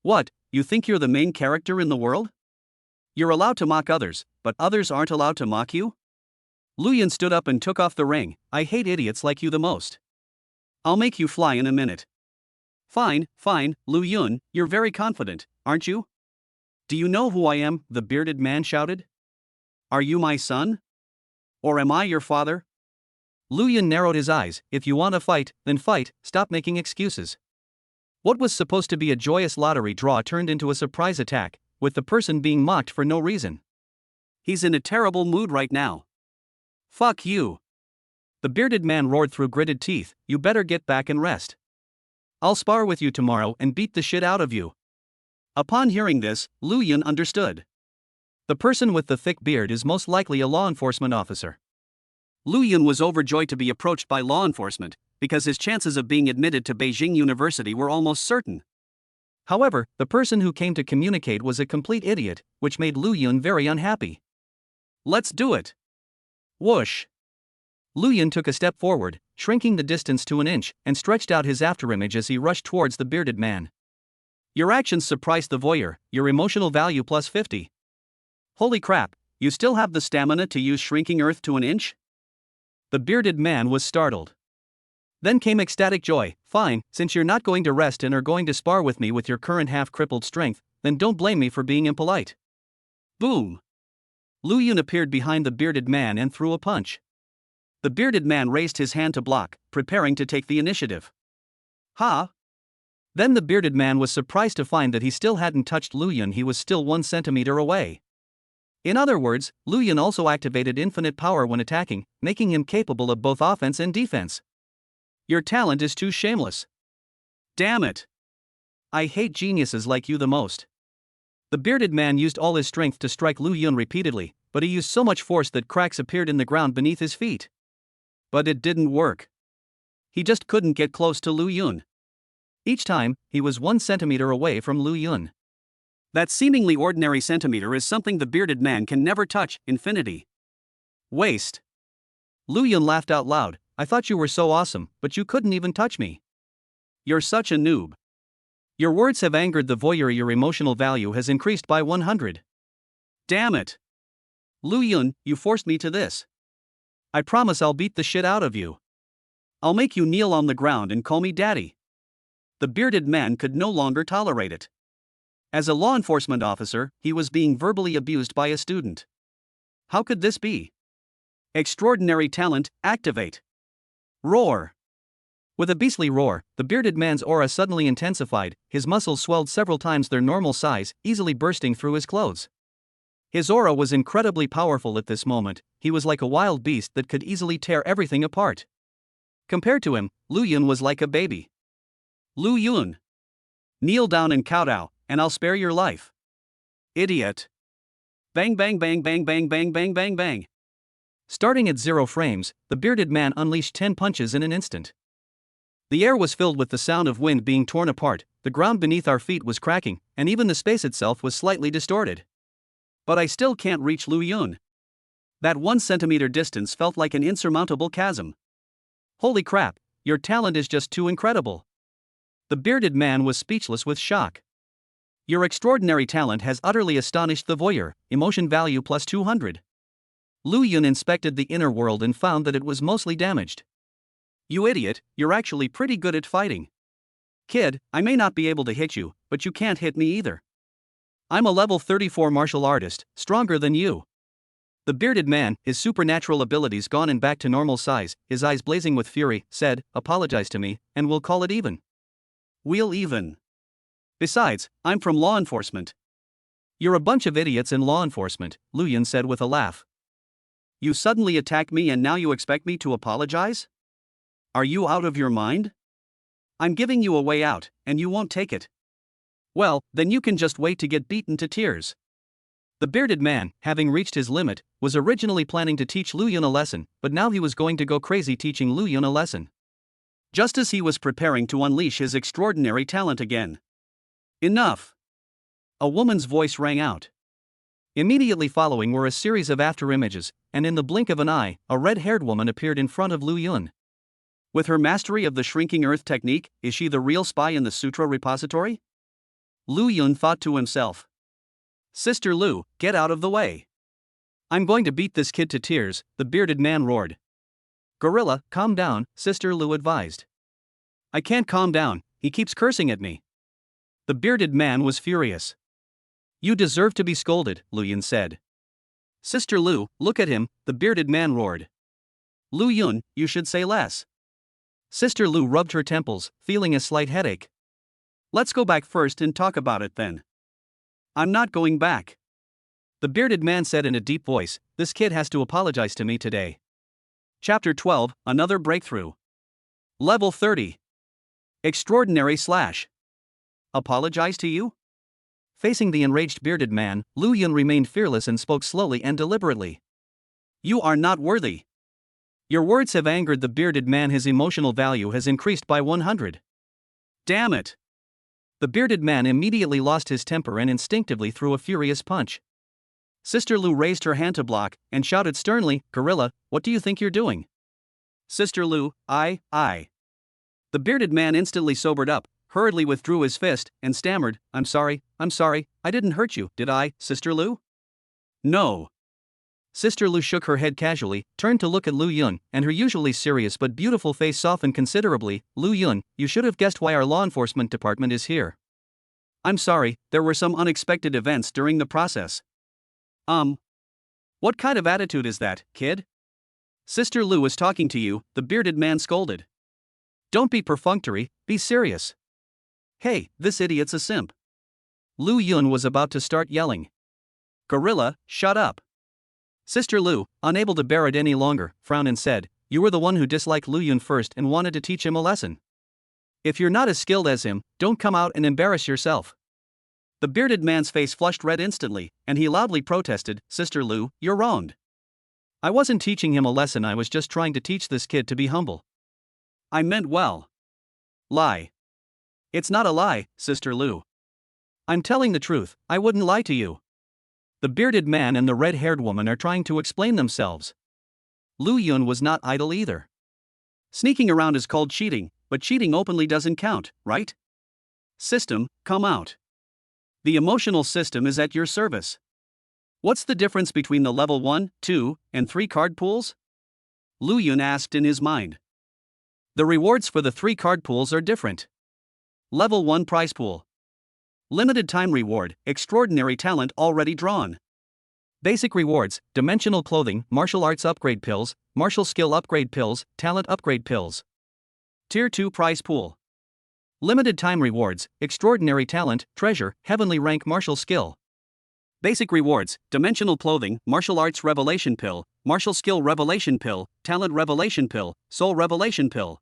What, you think you're the main character in the world? You're allowed to mock others, but others aren't allowed to mock you? Lu Yun stood up and took off the ring. I hate idiots like you the most. I'll make you fly in a minute. Fine, Lu Yun, you're very confident, aren't you? Do you know who I am? The bearded man shouted. Are you my son? Or am I your father? Lu Yun narrowed his eyes. If you want to fight, then fight, stop making excuses. What was supposed to be a joyous lottery draw turned into a surprise attack, with the person being mocked for no reason. He's in a terrible mood right now. Fuck you. The bearded man roared through gritted teeth, you better get back and rest. I'll spar with you tomorrow and beat the shit out of you. Upon hearing this, Lu Yun understood. The person with the thick beard is most likely a law enforcement officer. Lu Yun was overjoyed to be approached by law enforcement, because his chances of being admitted to Beijing University were almost certain. However, the person who came to communicate was a complete idiot, which made Lu Yun very unhappy. Let's do it. Whoosh! Lu Yun took a step forward, shrinking the distance to an inch, and stretched out his afterimage as he rushed towards the bearded man. Your actions surprised the voyeur, your emotional value plus 50. Holy crap, you still have the stamina to use shrinking earth to an inch? The bearded man was startled. Then came ecstatic joy. Fine, since you're not going to rest and are going to spar with me with your current half-crippled strength, then don't blame me for being impolite. Boom! Lu Yun appeared behind the bearded man and threw a punch. The bearded man raised his hand to block, preparing to take the initiative. Ha! Then the bearded man was surprised to find that he still hadn't touched Lu Yun. He was still 1 centimeter away. In other words, Lu Yun also activated infinite power when attacking, making him capable of both offense and defense. Your talent is too shameless. Damn it! I hate geniuses like you the most. The bearded man used all his strength to strike Lu Yun repeatedly, but he used so much force that cracks appeared in the ground beneath his feet. But it didn't work. He just couldn't get close to Lu Yun. Each time, he was 1 centimeter away from Lu Yun. That seemingly ordinary centimeter is something the bearded man can never touch. Infinity. Waste. Lu Yun laughed out loud. I thought you were so awesome, but you couldn't even touch me. You're such a noob. Your words have angered the voyeur. Your emotional value has increased by 100. Damn it. Lu Yun, you forced me to this. I promise I'll beat the shit out of you. I'll make you kneel on the ground and call me daddy. The bearded man could no longer tolerate it. As a law enforcement officer, he was being verbally abused by a student. How could this be? Extraordinary talent, activate. Roar. With a beastly roar, the bearded man's aura suddenly intensified, his muscles swelled several times their normal size, easily bursting through his clothes. His aura was incredibly powerful at this moment, he was like a wild beast that could easily tear everything apart. Compared to him, Lu Yun was like a baby. Lu Yun. Kneel down and kowtow, and I'll spare your life. Idiot. Bang bang bang bang bang bang bang bang bang. Starting at 0 frames, the bearded man unleashed 10 punches in an instant. The air was filled with the sound of wind being torn apart, the ground beneath our feet was cracking, and even the space itself was slightly distorted. But I still can't reach Lu Yun. That 1 centimeter distance felt like an insurmountable chasm. Holy crap, your talent is just too incredible. The bearded man was speechless with shock. Your extraordinary talent has utterly astonished the voyeur, emotion value plus 200. Lu Yun inspected the inner world and found that it was mostly damaged. You idiot, you're actually pretty good at fighting. Kid, I may not be able to hit you, but you can't hit me either. I'm a level 34 martial artist, stronger than you. The bearded man, his supernatural abilities gone and back to normal size, his eyes blazing with fury, said, "Apologize to me, and we'll call it even." We'll even. Besides, I'm from law enforcement. You're a bunch of idiots in law enforcement, Lu Yun said with a laugh. You suddenly attack me and now you expect me to apologize? Are you out of your mind? I'm giving you a way out, and you won't take it. Well, then you can just wait to get beaten to tears. The bearded man, having reached his limit, was originally planning to teach Lu Yun a lesson, but now he was going to go crazy teaching Lu Yun a lesson. Just as he was preparing to unleash his extraordinary talent again. Enough! A woman's voice rang out. Immediately following were a series of after-images, and in the blink of an eye, a red-haired woman appeared in front of Lu Yun. With her mastery of the shrinking earth technique, is she the real spy in the sutra repository? Lu Yun thought to himself. Sister Lu, get out of the way. I'm going to beat this kid to tears, the bearded man roared. Gorilla, calm down, Sister Lu advised. I can't calm down, he keeps cursing at me. The bearded man was furious. You deserve to be scolded, Lu Yun said. Sister Lu, look at him, the bearded man roared. Lu Yun, you should say less. Sister Lu rubbed her temples, feeling a slight headache. Let's go back first and talk about it then. I'm not going back. The bearded man said in a deep voice, this kid has to apologize to me today. Chapter 12, Another Breakthrough. Level 30. Extraordinary slash. Apologize to you? Facing the enraged bearded man, Lu Yun remained fearless and spoke slowly and deliberately. You are not worthy. Your words have angered the bearded man. His emotional value has increased by 100. Damn it. The bearded man immediately lost his temper and instinctively threw a furious punch. Sister Lu raised her hand to block and shouted sternly, Gorilla, what do you think you're doing? Sister Lu, I. The bearded man instantly sobered up, hurriedly withdrew his fist, and stammered, I'm sorry, I didn't hurt you, did I, Sister Lu? No. Sister Lu shook her head casually, turned to look at Lu Yun, and her usually serious but beautiful face softened considerably. Lu Yun, you should have guessed why our law enforcement department is here. I'm sorry, there were some unexpected events during the process. What kind of attitude is that, kid? Sister Lu is talking to you, the bearded man scolded. Don't be perfunctory, be serious. Hey, this idiot's a simp. Lu Yun was about to start yelling. Gorilla, shut up. Sister Lu, unable to bear it any longer, frowned and said, you were the one who disliked Lu Yun first and wanted to teach him a lesson. If you're not as skilled as him, don't come out and embarrass yourself. The bearded man's face flushed red instantly, and he loudly protested, Sister Lu, you're wronged. I wasn't teaching him a lesson, I was just trying to teach this kid to be humble. I meant well. Lie. It's not a lie, Sister Lu. I'm telling the truth, I wouldn't lie to you. The bearded man and the red-haired woman are trying to explain themselves. Lu Yun was not idle either. Sneaking around is called cheating, but cheating openly doesn't count, right? System, come out. The emotional system is at your service. What's the difference between the level 1, 2, and 3 card pools? Lu Yun asked in his mind. The rewards for the 3 card pools are different. Level 1 prize pool. Limited time reward, extraordinary talent already drawn. Basic rewards, dimensional clothing, martial arts upgrade pills, martial skill upgrade pills, talent upgrade pills. Tier 2 prize pool. Limited time rewards, extraordinary talent, treasure, heavenly rank martial skill. Basic rewards, dimensional clothing, martial arts revelation pill, martial skill revelation pill, talent revelation pill, soul revelation pill.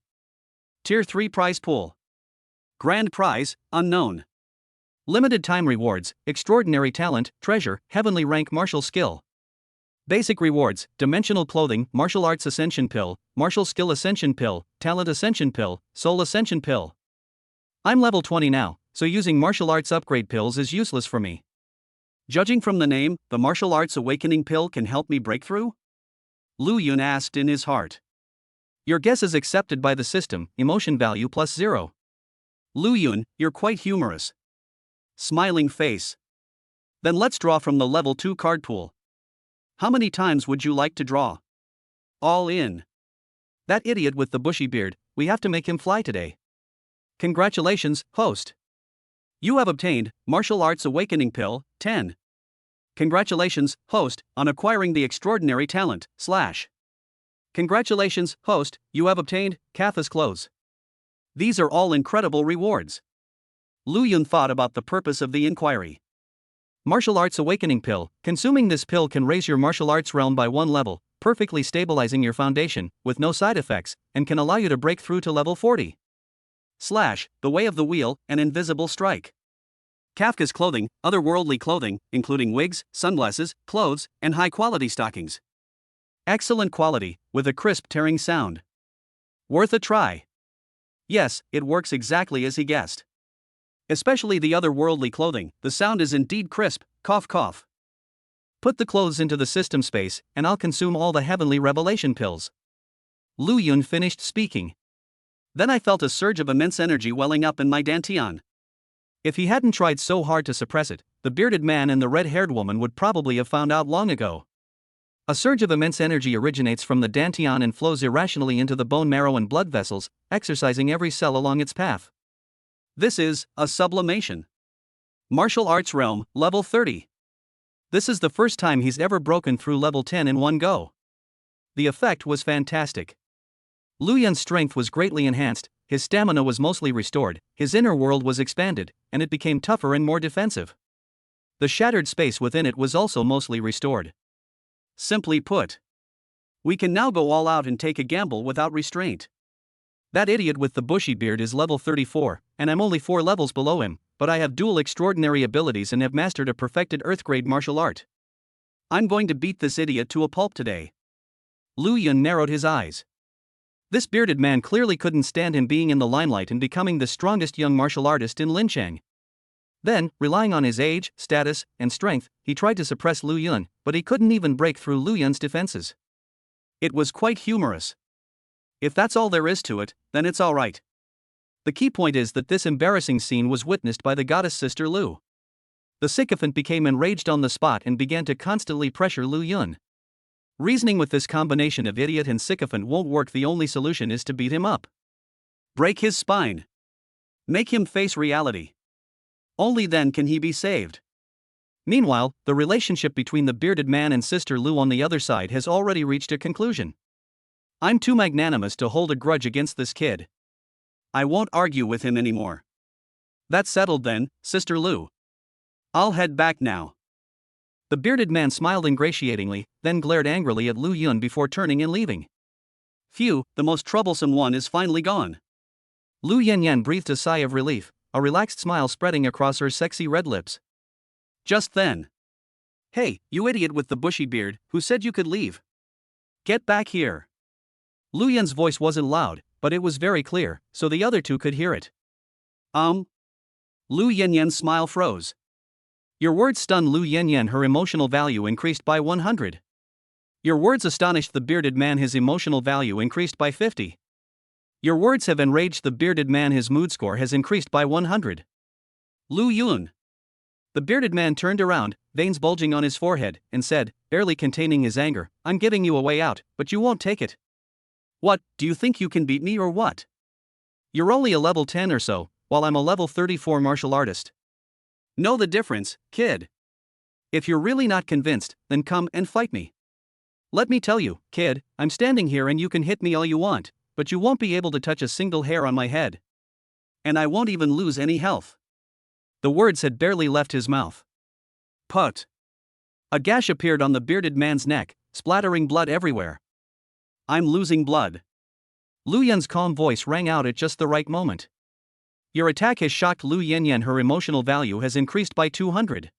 Tier 3 prize pool. Grand prize, unknown. Limited time rewards, extraordinary talent, treasure, heavenly rank martial skill. Basic rewards, dimensional clothing, martial arts ascension pill, martial skill ascension pill, talent ascension pill, soul ascension pill. I'm level 20 now, so using martial arts upgrade pills is useless for me. Judging from the name, the martial arts awakening pill can help me break through? Lu Yun asked in his heart. Your guess is accepted by the system, emotion value +0. Lu Yun, you're quite humorous. Smiling face. Then let's draw from the level 2 card pool. How many times would you like to draw? All in. That idiot with the bushy beard, we have to make him fly today. Congratulations, host. You have obtained Martial Arts Awakening Pill 10. Congratulations, host, on acquiring the extraordinary talent, / Congratulations, host, you have obtained Katha's clothes. These are all incredible rewards. Lu Yun thought about the purpose of the inquiry. Martial Arts Awakening Pill. Consuming this pill can raise your martial arts realm by 1 level, perfectly stabilizing your foundation, with no side effects, and can allow you to break through to level 40. / The Way of the Wheel, an Invisible Strike. Kafka's clothing, otherworldly clothing, including wigs, sunglasses, clothes, and high-quality stockings. Excellent quality, with a crisp tearing sound. Worth a try. Yes, it works exactly as he guessed. Especially the otherworldly clothing, the sound is indeed crisp, cough cough. Put the clothes into the system space, and I'll consume all the heavenly revelation pills. Lu Yun finished speaking. Then I felt a surge of immense energy welling up in my dantian. If he hadn't tried so hard to suppress it, the bearded man and the red-haired woman would probably have found out long ago. A surge of immense energy originates from the dantian and flows irrationally into the bone marrow and blood vessels, exercising every cell along its path. This is a sublimation. Martial Arts Realm, level 30. This is the first time he's ever broken through level 10 in one go. The effect was fantastic. Lu Yun's strength was greatly enhanced, his stamina was mostly restored, his inner world was expanded, and it became tougher and more defensive. The shattered space within it was also mostly restored. Simply put, we can now go all out and take a gamble without restraint. That idiot with the bushy beard is level 34, and I'm only 4 levels below him, but I have dual extraordinary abilities and have mastered a perfected earth-grade martial art. I'm going to beat this idiot to a pulp today. Lu Yun narrowed his eyes. This bearded man clearly couldn't stand him being in the limelight and becoming the strongest young martial artist in Linchang. Then, relying on his age, status, and strength, he tried to suppress Lu Yun, but he couldn't even break through Lu Yun's defenses. It was quite humorous. If that's all there is to it, then it's alright. The key point is that this embarrassing scene was witnessed by the goddess sister Lu. The sycophant became enraged on the spot and began to constantly pressure Lu Yun. Reasoning with this combination of idiot and sycophant won't work. The only solution is to beat him up. Break his spine. Make him face reality. Only then can he be saved. Meanwhile, the relationship between the bearded man and Sister Lu on the other side has already reached a conclusion. I'm too magnanimous to hold a grudge against this kid. I won't argue with him anymore. That's settled then, Sister Lu. I'll head back now. The bearded man smiled ingratiatingly, then glared angrily at Lu Yun before turning and leaving. Phew, the most troublesome one is finally gone. Lu Yan breathed a sigh of relief, a relaxed smile spreading across her sexy red lips. Just then. Hey, you idiot with the bushy beard, who said you could leave? Get back here. Lu Yun's voice wasn't loud, but it was very clear, so the other two could hear it. Lu Yan's smile froze. Your words stunned Lu Yan. Her emotional value increased by 100. Your words astonished the bearded man. His emotional value increased by 50. Your words have enraged the bearded man. His mood score has increased by 100. Lu Yun. The bearded man turned around, veins bulging on his forehead, and said, barely containing his anger, I'm giving you a way out, but you won't take it. What, do you think you can beat me or what? You're only a level 10 or so, while I'm a level 34 martial artist. Know the difference, kid. If you're really not convinced, then come and fight me. Let me tell you, kid, I'm standing here and you can hit me all you want, but you won't be able to touch a single hair on my head. And I won't even lose any health. The words had barely left his mouth. Put. A gash appeared on the bearded man's neck, splattering blood everywhere. I'm losing blood. Lu Yun's calm voice rang out at just the right moment. Your attack has shocked Lu Yan. Her emotional value has increased by 200.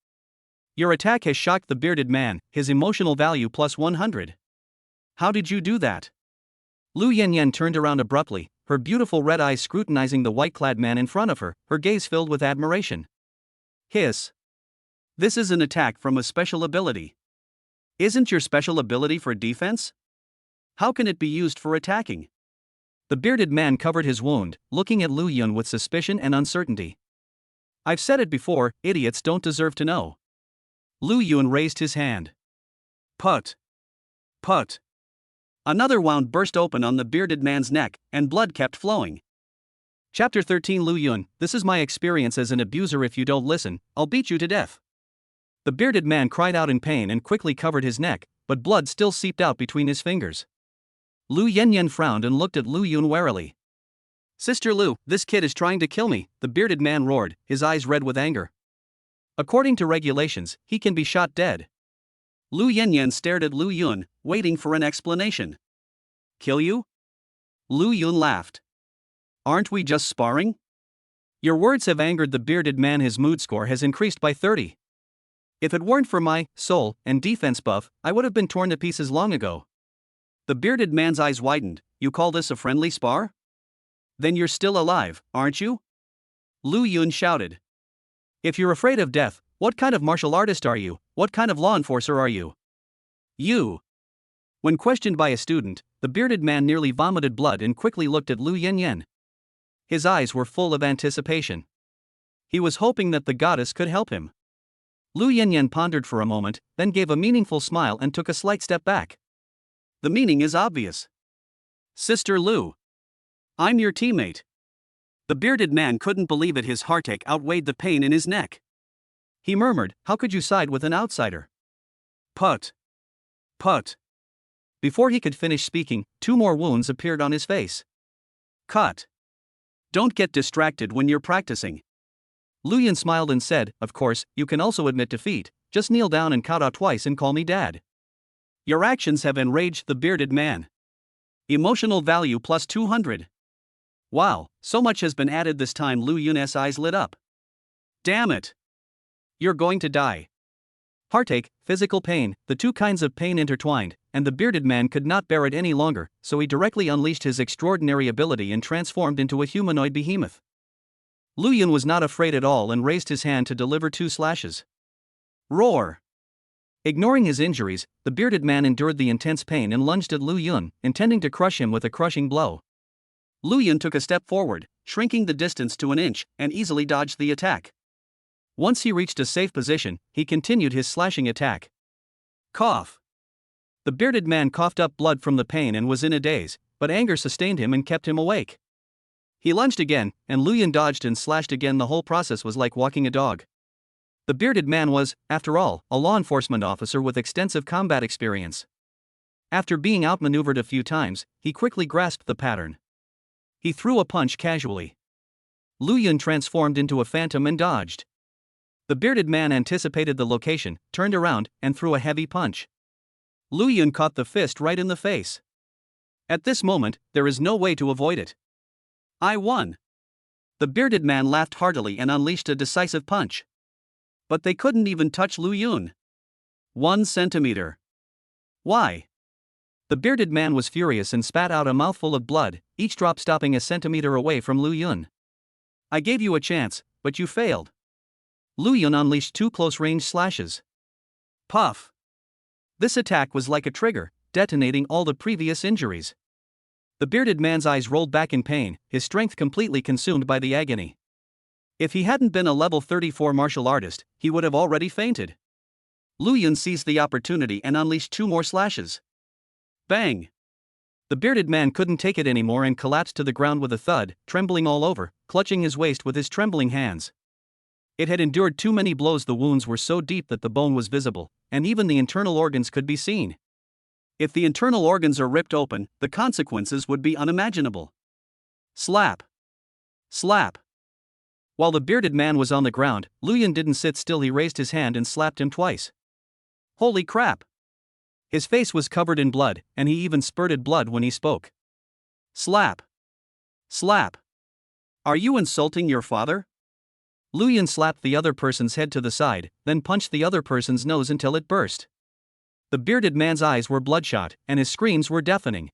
Your attack has shocked the bearded man, his emotional value plus 100. How did you do that? Lu Yan turned around abruptly, her beautiful red eyes scrutinizing the white-clad man in front of her, her gaze filled with admiration. Hiss. This is an attack from a special ability. Isn't your special ability for defense? How can it be used for attacking? The bearded man covered his wound, looking at Lu Yun with suspicion and uncertainty. I've said it before, idiots don't deserve to know. Lu Yun raised his hand. Put. Put. Another wound burst open on the bearded man's neck, and blood kept flowing. Chapter 13 Lu Yun, this is my experience as an abuser. If you don't listen, I'll beat you to death. The bearded man cried out in pain and quickly covered his neck, but blood still seeped out between his fingers. Lu Yan frowned and looked at Lu Yun warily. Sister Lu, this kid is trying to kill me, the bearded man roared, his eyes red with anger. According to regulations, he can be shot dead. Lu Yan stared at Lu Yun, waiting for an explanation. Kill you? Lu Yun laughed. Aren't we just sparring? Your words have angered the bearded man. His mood score has increased by 30. If it weren't for my soul and defense buff, I would have been torn to pieces long ago. The bearded man's eyes widened. You call this a friendly spar? Then you're still alive, aren't you? Lu Yun shouted. If you're afraid of death, what kind of martial artist are you? What kind of law enforcer are you? You. When questioned by a student, the bearded man nearly vomited blood and quickly looked at Lu Yan. His eyes were full of anticipation. He was hoping that the goddess could help him. Lu Yan pondered for a moment, then gave a meaningful smile and took a slight step back. The meaning is obvious. Sister Lu. I'm your teammate. The bearded man couldn't believe it. His heartache outweighed the pain in his neck. He murmured, how could you side with an outsider? Put. Put. Before he could finish speaking, 2 more wounds appeared on his face. Cut. Don't get distracted when you're practicing. Lu Yun smiled and said, of course, you can also admit defeat, just kneel down and count out twice and call me dad. Your actions have enraged the bearded man. Emotional value plus 200. Wow, so much has been added this time. Lu Yun's eyes lit up. Damn it. You're going to die. Heartache, physical pain, the two kinds of pain intertwined, and the bearded man could not bear it any longer, so he directly unleashed his extraordinary ability and transformed into a humanoid behemoth. Lu Yun was not afraid at all and raised his hand to deliver 2 slashes. Roar. Ignoring his injuries, the bearded man endured the intense pain and lunged at Lu Yun, intending to crush him with a crushing blow. Lu Yun took a step forward, shrinking the distance to an inch, and easily dodged the attack. Once he reached a safe position, he continued his slashing attack. Cough. The bearded man coughed up blood from the pain and was in a daze, but anger sustained him and kept him awake. He lunged again, and Lu Yun dodged and slashed again. The whole process was like walking a dog. The bearded man was, after all, a law enforcement officer with extensive combat experience. After being outmaneuvered a few times, he quickly grasped the pattern. He threw a punch casually. Lu Yun transformed into a phantom and dodged. The bearded man anticipated the location, turned around, and threw a heavy punch. Lu Yun caught the fist right in the face. At this moment, there is no way to avoid it. I won. The bearded man laughed heartily and unleashed a decisive punch. But they couldn't even touch Lu Yun. 1 centimeter. Why? The bearded man was furious and spat out a mouthful of blood, each drop stopping a centimeter away from Lu Yun. I gave you a chance, but you failed. Lu Yun unleashed 2 close-range slashes. Puff. This attack was like a trigger, detonating all the previous injuries. The bearded man's eyes rolled back in pain, his strength completely consumed by the agony. If he hadn't been a level 34 martial artist, he would have already fainted. Lu Yun seized the opportunity and unleashed 2 more slashes. Bang! The bearded man couldn't take it anymore and collapsed to the ground with a thud, trembling all over, clutching his waist with his trembling hands. It had endured too many blows. The wounds were so deep that the bone was visible, and even the internal organs could be seen. If the internal organs are ripped open, the consequences would be unimaginable. Slap. Slap. While the bearded man was on the ground, Luyan didn't sit still. He raised his hand and slapped him twice. Holy crap! His face was covered in blood, and he even spurted blood when he spoke. Slap. Slap. Are you insulting your father? Luyan slapped the other person's head to the side, then punched the other person's nose until it burst. The bearded man's eyes were bloodshot, and his screams were deafening.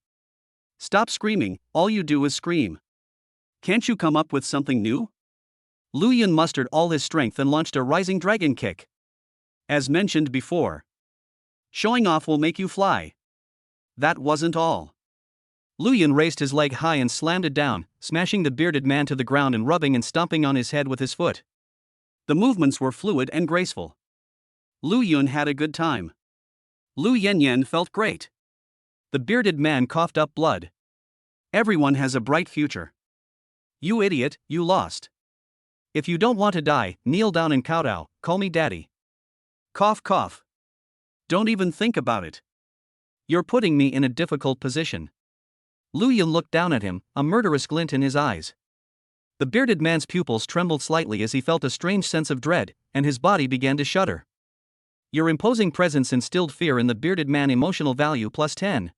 Stop screaming, all you do is scream. Can't you come up with something new? Luyan mustered all his strength and launched a rising dragon kick. As mentioned before, showing off will make you fly. That wasn't all. Luyan raised his leg high and slammed it down, smashing the bearded man to the ground and rubbing and stomping on his head with his foot. The movements were fluid and graceful. Luyan had a good time. Lu Yanyan felt great. The bearded man coughed up blood. Everyone has a bright future. You idiot, you lost. If you don't want to die, kneel down and kowtow, call me daddy. Cough cough. Don't even think about it. You're putting me in a difficult position. Luyan looked down at him, a murderous glint in his eyes. The bearded man's pupils trembled slightly as he felt a strange sense of dread, and his body began to shudder. Your imposing presence instilled fear in the bearded man. Emotional value plus 10.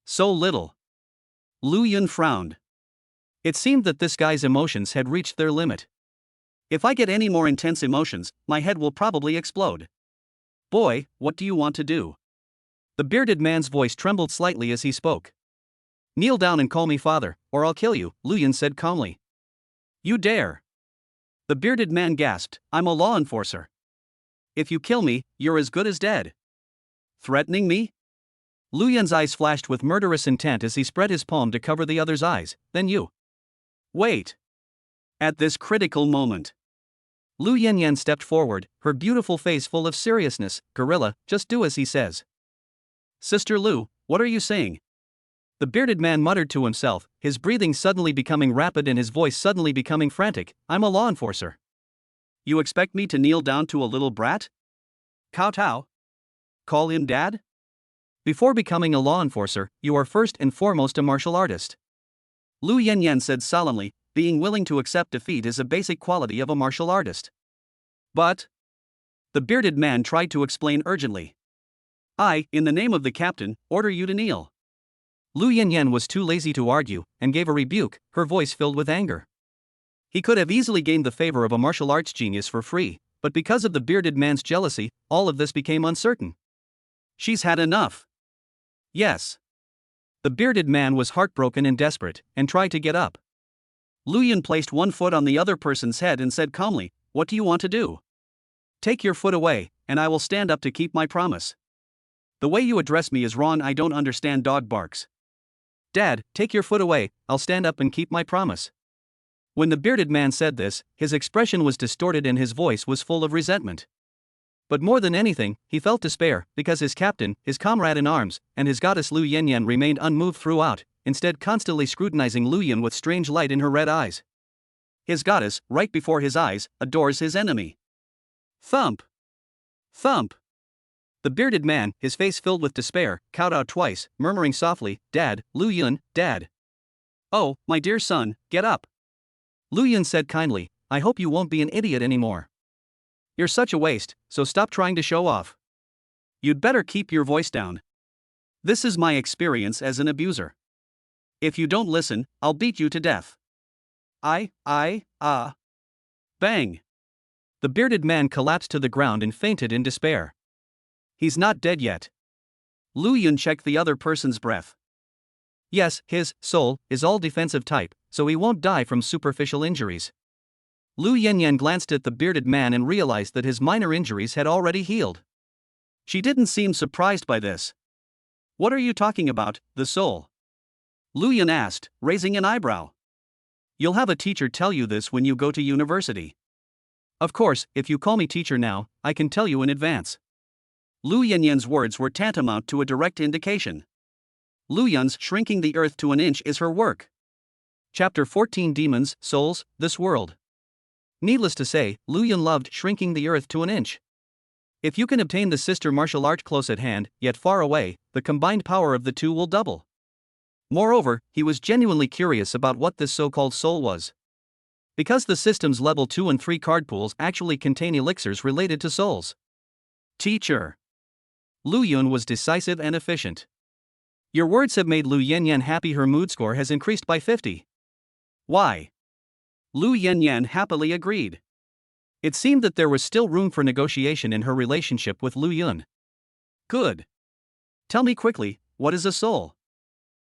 So little. Luyan frowned. It seemed that this guy's emotions had reached their limit. If I get any more intense emotions, my head will probably explode. Boy, what do you want to do? The bearded man's voice trembled slightly as he spoke. Kneel down and call me father, or I'll kill you, Luyan said calmly. You dare? The bearded man gasped, I'm a law enforcer. If you kill me, you're as good as dead. Threatening me? Luyan's eyes flashed with murderous intent as he spread his palm to cover the other's eyes. Then you. Wait. At this critical moment, Lu Yanyan stepped forward, her beautiful face full of seriousness. Gorilla, just do as he says. Sister Lu, what are you saying? The bearded man muttered to himself, his breathing suddenly becoming rapid and his voice suddenly becoming frantic. I'm a law enforcer. You expect me to kneel down to a little brat? Kowtow? Call him dad? Before becoming a law enforcer, you are first and foremost a martial artist. Lu Yanyan said solemnly, being willing to accept defeat is a basic quality of a martial artist. But the bearded man tried to explain urgently. I, in the name of the captain, order you to kneel. Lu Yanyan was too lazy to argue, and gave a rebuke, her voice filled with anger. He could have easily gained the favor of a martial arts genius for free, but because of the bearded man's jealousy, all of this became uncertain. She's had enough. Yes. The bearded man was heartbroken and desperate, and tried to get up. Luyan placed one foot on the other person's head and said calmly, what do you want to do? Take your foot away, and I will stand up to keep my promise. The way you address me is wrong. I don't understand. Dog barks. Dad, take your foot away, I'll stand up and keep my promise. When the bearded man said this, his expression was distorted and his voice was full of resentment. But more than anything, he felt despair, because his captain, his comrade in arms, and his goddess Lu Yanyan remained unmoved throughout, instead constantly scrutinizing Luyan with strange light in her red eyes. His goddess, right before his eyes, adores his enemy. Thump! Thump! The bearded man, his face filled with despair, kowtowed twice, murmuring softly, Dad, Luyan, Dad. Oh, my dear son, get up. Luyan said kindly, I hope you won't be an idiot anymore. You're such a waste, so stop trying to show off. You'd better keep your voice down. This is my experience as an abuser. If you don't listen, I'll beat you to death. Bang! The bearded man collapsed to the ground and fainted in despair. He's not dead yet. Luyan checked the other person's breath. Yes, his soul is all defensive type, so he won't die from superficial injuries. Lu Yanyan glanced at the bearded man and realized that his minor injuries had already healed. She didn't seem surprised by this. What are you talking about, the soul? Luyan asked, raising an eyebrow. You'll have a teacher tell you this when you go to university. Of course, if you call me teacher now, I can tell you in advance. Lu Yanyan's words were tantamount to a direct indication. Luyan's shrinking the earth to an inch is her work. Chapter 14 Demons, Souls, This World. Needless to say, Luyan loved shrinking the earth to an inch. If you can obtain the sister martial art close at hand, yet far away, the combined power of the two will double. Moreover, he was genuinely curious about what this so-called soul was. Because the system's level 2 and 3 card pools actually contain elixirs related to souls. Teacher. Lu Yun was decisive and efficient. Your words have made Lu Yanyan happy. Her mood score has increased by 50. Why? Lu Yanyan happily agreed. It seemed that there was still room for negotiation in her relationship with Lu Yun. Good. Tell me quickly, what is a soul?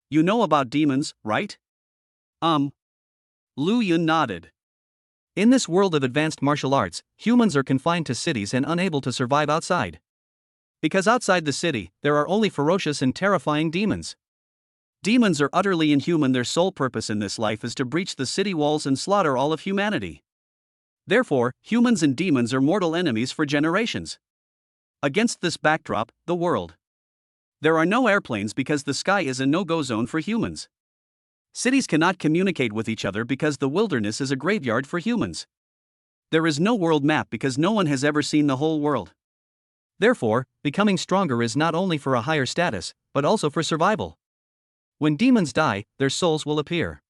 You know about demons, right? Lu Yun nodded. In this world of advanced martial arts, humans are confined to cities and unable to survive outside. Because outside the city, there are only ferocious and terrifying demons. Demons are utterly inhuman. Their sole purpose in this life is to breach the city walls and slaughter all of humanity. Therefore, humans and demons are mortal enemies for generations. Against this backdrop, the world. There are no airplanes because the sky is a no-go zone for humans. Cities cannot communicate with each other because the wilderness is a graveyard for humans. There is no world map because no one has ever seen the whole world. Therefore, becoming stronger is not only for a higher status, but also for survival. When demons die, their souls will appear.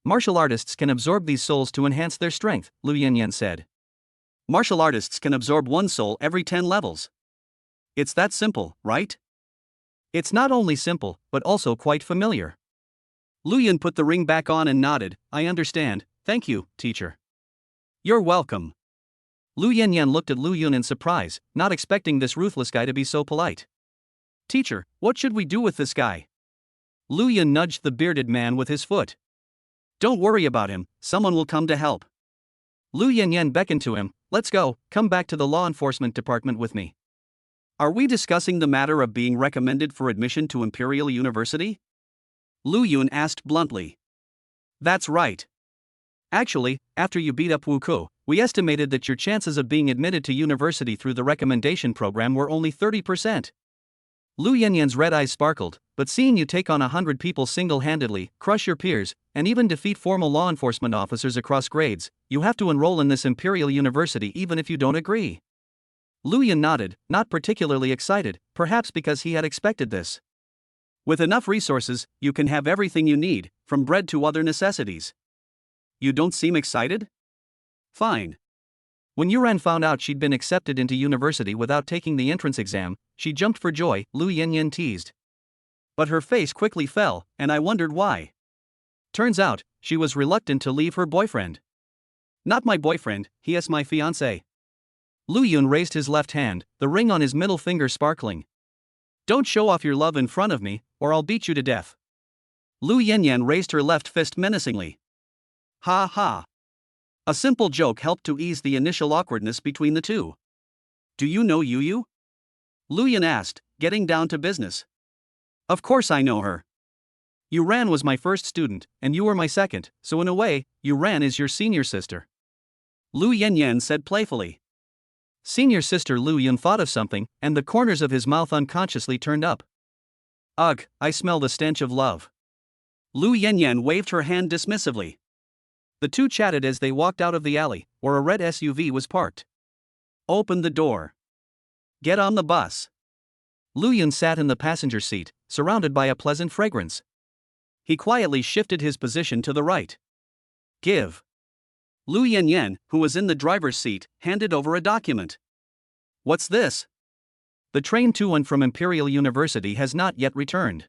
Martial artists can absorb these souls to enhance their strength, Lu Yanyan said. Martial artists can absorb one soul every 10 levels. It's that simple, right? It's not only simple, but also quite familiar. Lu Yun put the ring back on and nodded. I understand, thank you, teacher. You're welcome. Lu Yanyan looked at Lu Yun in surprise, not expecting this ruthless guy to be so polite. Teacher, what should we do with this guy? Lu Yun nudged the bearded man with his foot. Don't worry about him, someone will come to help. Lu Yanyan beckoned to him. Let's go, come back to the law enforcement department with me. Are we discussing the matter of being recommended for admission to Imperial University? Lu Yun asked bluntly. That's right. Actually, after you beat up Wu Ku, we estimated that your chances of being admitted to university through the recommendation program were only 30%. Lu Yanyan's red eyes sparkled, but seeing you take on 100 people single-handedly, crush your peers, and even defeat formal law enforcement officers across grades, you have to enroll in this Imperial University even if you don't agree. Lu Yun nodded, not particularly excited, perhaps because he had expected this. With enough resources, you can have everything you need, from bread to other necessities. You don't seem excited? Fine. When Yuran found out she'd been accepted into university without taking the entrance exam, she jumped for joy, Lu Yanyan teased. But her face quickly fell, and I wondered why. Turns out, she was reluctant to leave her boyfriend. Not my boyfriend, he is my fiancé. Lu Yun raised his left hand, the ring on his middle finger sparkling. Don't show off your love in front of me, or I'll beat you to death. Lu Yanyan raised her left fist menacingly. Ha ha. A simple joke helped to ease the initial awkwardness between the two. Do you know Yu? Lu Yun asked, getting down to business. Of course I know her. Yuran was my first student, and you were my second, so in a way, Yuran is your senior sister. Lu Yanyan said playfully. Senior sister. Lu Yun thought of something, and the corners of his mouth unconsciously turned up. Ugh, I smell the stench of love. Lu Yanyan waved her hand dismissively. The two chatted as they walked out of the alley, where a red SUV was parked. Open the door. Get on the bus. Lu Yun sat in the passenger seat, surrounded by a pleasant fragrance. He quietly shifted his position to the right. Give. Lu Yanyan, who was in the driver's seat, handed over a document. What's this? The train to and from Imperial University has not yet returned.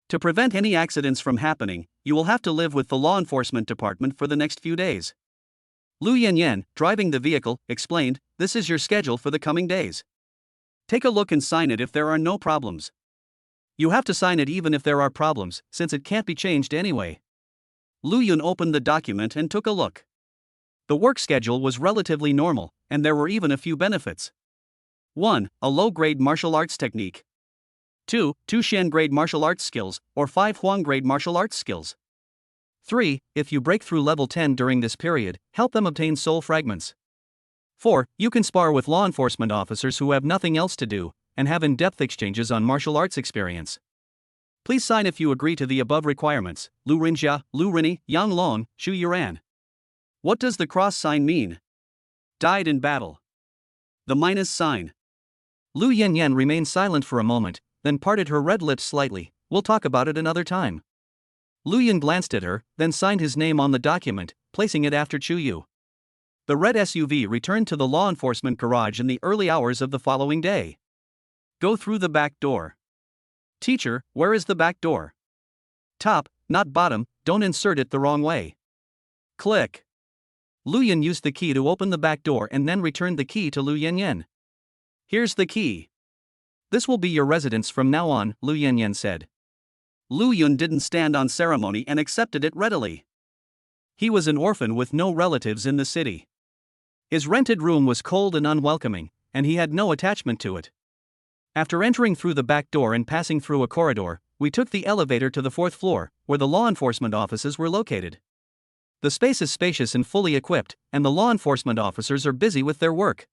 To prevent any accidents from happening, you will have to live with the law enforcement department for the next few days. Lu Yanyan, driving the vehicle, explained, this is your schedule for the coming days. Take a look and sign it if there are no problems. You have to sign it even if there are problems, since it can't be changed anyway. Lu Yun opened the document and took a look. The work schedule was relatively normal, and there were even a few benefits. 1. A low-grade martial arts technique. 2. 2 Shan-grade martial arts skills, or 5 Huang-grade martial arts skills. 3. If you break through level 10 during this period, help them obtain soul fragments. 4. You can spar with law enforcement officers who have nothing else to do, and have in-depth exchanges on martial arts experience. Please sign if you agree to the above requirements. Lu Rinjia, Lu Rini, Yang Long, Xu Yuran. What does the cross sign mean? Died in battle. The minus sign. Lu Yanyan remained silent for a moment, then parted her red lips slightly. We'll talk about it another time. Lu Yan glanced at her, then signed his name on the document, placing it after Chu Yu. The red SUV returned to the law enforcement garage in the early hours of the following day. Go through the back door. Teacher, where is the back door? Top, not bottom, don't insert it the wrong way. Click. Lu Yan used the key to open the back door and then returned the key to Lu Yanyan. Here's the key. This will be your residence from now on, Lu Yanyan said. Lu Yun didn't stand on ceremony and accepted it readily. He was an orphan with no relatives in the city. His rented room was cold and unwelcoming, and he had no attachment to it. After entering through the back door and passing through a corridor, we took the elevator to the 4th floor, where the law enforcement offices were located. The space is spacious and fully equipped, and the law enforcement officers are busy with their work.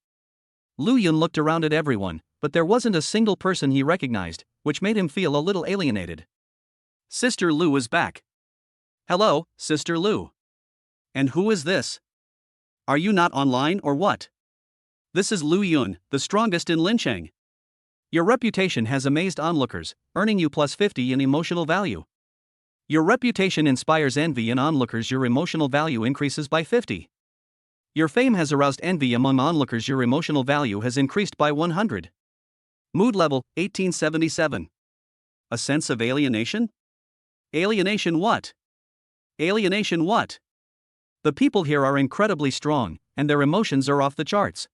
Lu Yun looked around at everyone, but there wasn't a single person he recognized, which made him feel a little alienated. Sister Lu is back. Hello, Sister Lu. And who is this? Are you not online or what? This is Lu Yun, the strongest in Lincheng. Your reputation has amazed onlookers, earning you plus 50 in emotional value. Your reputation inspires envy in onlookers, your emotional value increases by 50. Your fame has aroused envy among onlookers, your emotional value has increased by 100. Mood level, 1877. A sense of alienation? Alienation what? Alienation what? The people here are incredibly strong, and their emotions are off the charts.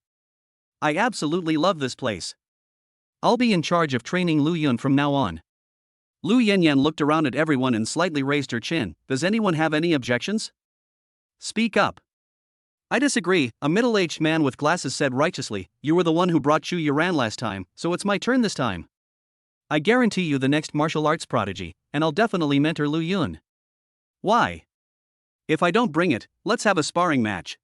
I absolutely love this place. I'll be in charge of training Lu Yun from now on. Lu Yanyan looked around at everyone and slightly raised her chin. Does anyone have any objections? Speak up. I disagree, a middle-aged man with glasses said righteously. You were the one who brought Chu Yuran last time, so it's my turn this time. I guarantee you the next martial arts prodigy, and I'll definitely mentor Lu Yun. Why? If I don't bring it, let's have a sparring match.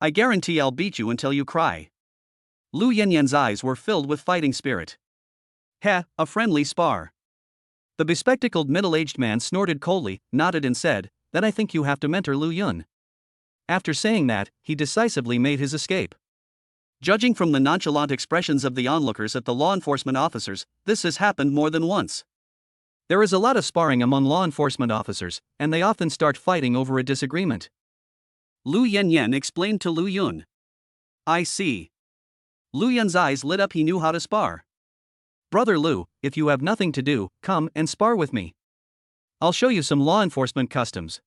I guarantee I'll beat you until you cry. Lu Yanyan's eyes were filled with fighting spirit. Heh, a friendly spar. The bespectacled middle-aged man snorted coldly, nodded and said, Then I think you have to mentor Lu Yun. After saying that, he decisively made his escape. Judging from the nonchalant expressions of the onlookers at the law enforcement officers, this has happened more than once. There is a lot of sparring among law enforcement officers, and they often start fighting over a disagreement. Lu Yanyan explained to Lu Yun. I see. Lu Yun's eyes lit up, he knew how to spar. Brother Lu, if you have nothing to do, come and spar with me. I'll show you some law enforcement customs.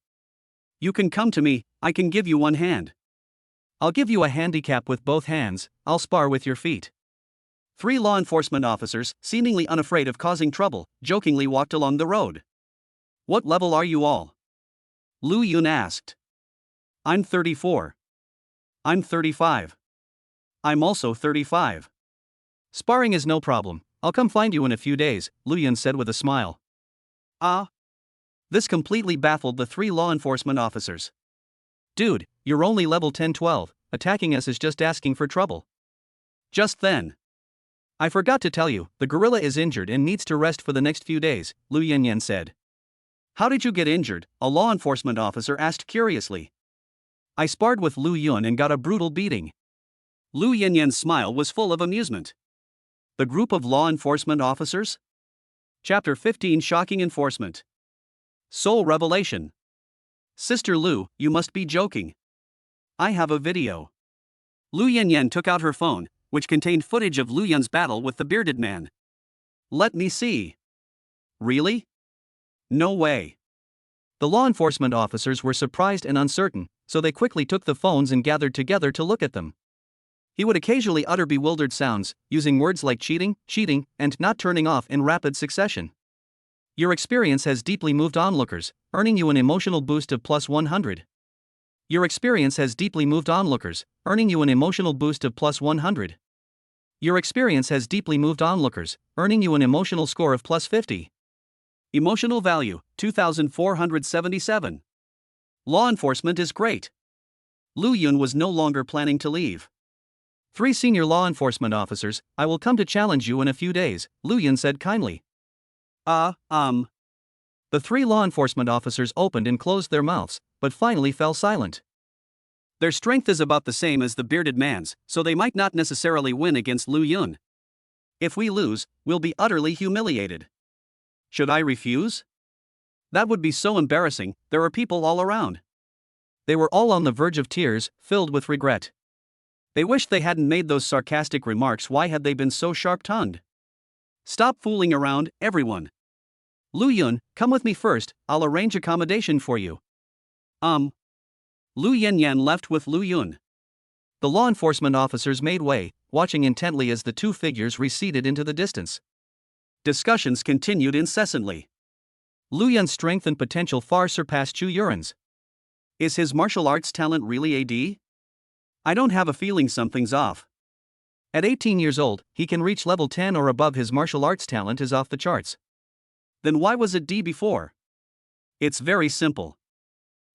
You can come to me, I can give you one hand. I'll give you a handicap with both hands, I'll spar with your feet. 3 law enforcement officers, seemingly unafraid of causing trouble, jokingly walked along the road. What level are you all? Lu Yun asked. I'm 34. I'm 35. I'm also 35. Sparring is no problem, I'll come find you in a few days, Lu Yun said with a smile. Ah? This completely baffled the 3 law enforcement officers. Dude, you're only level 10-12, attacking us is just asking for trouble. Just then. I forgot to tell you, the gorilla is injured and needs to rest for the next few days, Lu Yanyan said. How did you get injured? A law enforcement officer asked curiously. I sparred with Lu Yun and got a brutal beating. Lu Yanyan's smile was full of amusement. The group of law enforcement officers? Chapter 15, Shocking Enforcement. Soul Revelation. Sister Lu, you must be joking. I have a video. Lu Yanyan took out her phone, which contained footage of Lu Yun's battle with the bearded man. Let me see. Really? No way. The law enforcement officers were surprised and uncertain, so they quickly took the phones and gathered together to look at them. He would occasionally utter bewildered sounds, using words like cheating, and not turning off in rapid succession. Your experience has deeply moved onlookers, earning you an emotional boost of plus 100. Your experience has deeply moved onlookers, earning you an emotional boost of plus 100. Your experience has deeply moved onlookers, earning you an emotional score of plus 50. Emotional value, 2,477. Law enforcement is great. Lu Yun was no longer planning to leave. 3 senior law enforcement officers, I will come to challenge you in a few days, Lu Yun said kindly. The 3 law enforcement officers opened and closed their mouths, but finally fell silent. Their strength is about the same as the bearded man's, so they might not necessarily win against Lu Yun. If we lose, we'll be utterly humiliated. Should I refuse? That would be so embarrassing, there are people all around. They were all on the verge of tears, filled with regret. They wished they hadn't made those sarcastic remarks. Why had they been so sharp-tongued? Stop fooling around, everyone. Lu Yun, come with me first, I'll arrange accommodation for you. Lu Yanyan left with Lu Yun. The law enforcement officers made way, watching intently as the two figures receded into the distance. Discussions continued incessantly. Lu Yun's strength and potential far surpassed Chu Yuren's. Is his martial arts talent really AD? I don't have a feeling something's off. At 18 years old, he can reach level 10 or above. His martial arts talent is off the charts. Then why was it D before? It's very simple.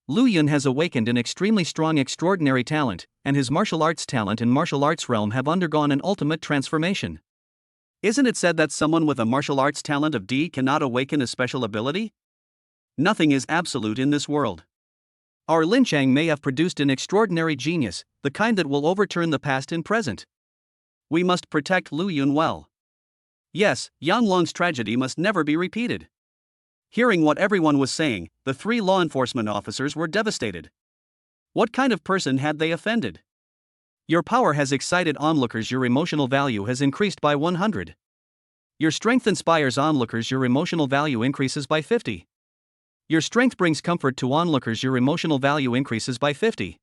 Lu Yun has awakened an extremely strong extraordinary talent, and his martial arts talent and martial arts realm have undergone an ultimate transformation. Isn't it said that someone with a martial arts talent of D cannot awaken a special ability? Nothing is absolute in this world. Our Lin Chang may have produced an extraordinary genius, the kind that will overturn the past and present. We must protect Lu Yun well. Yes, Yang Long's tragedy must never be repeated. Hearing what everyone was saying, the three law enforcement officers were devastated. What kind of person had they offended? Your power has excited onlookers. Your emotional value has increased by 100. Your strength inspires onlookers. Your emotional value increases by 50. Your strength brings comfort to onlookers. Your emotional value increases by 50.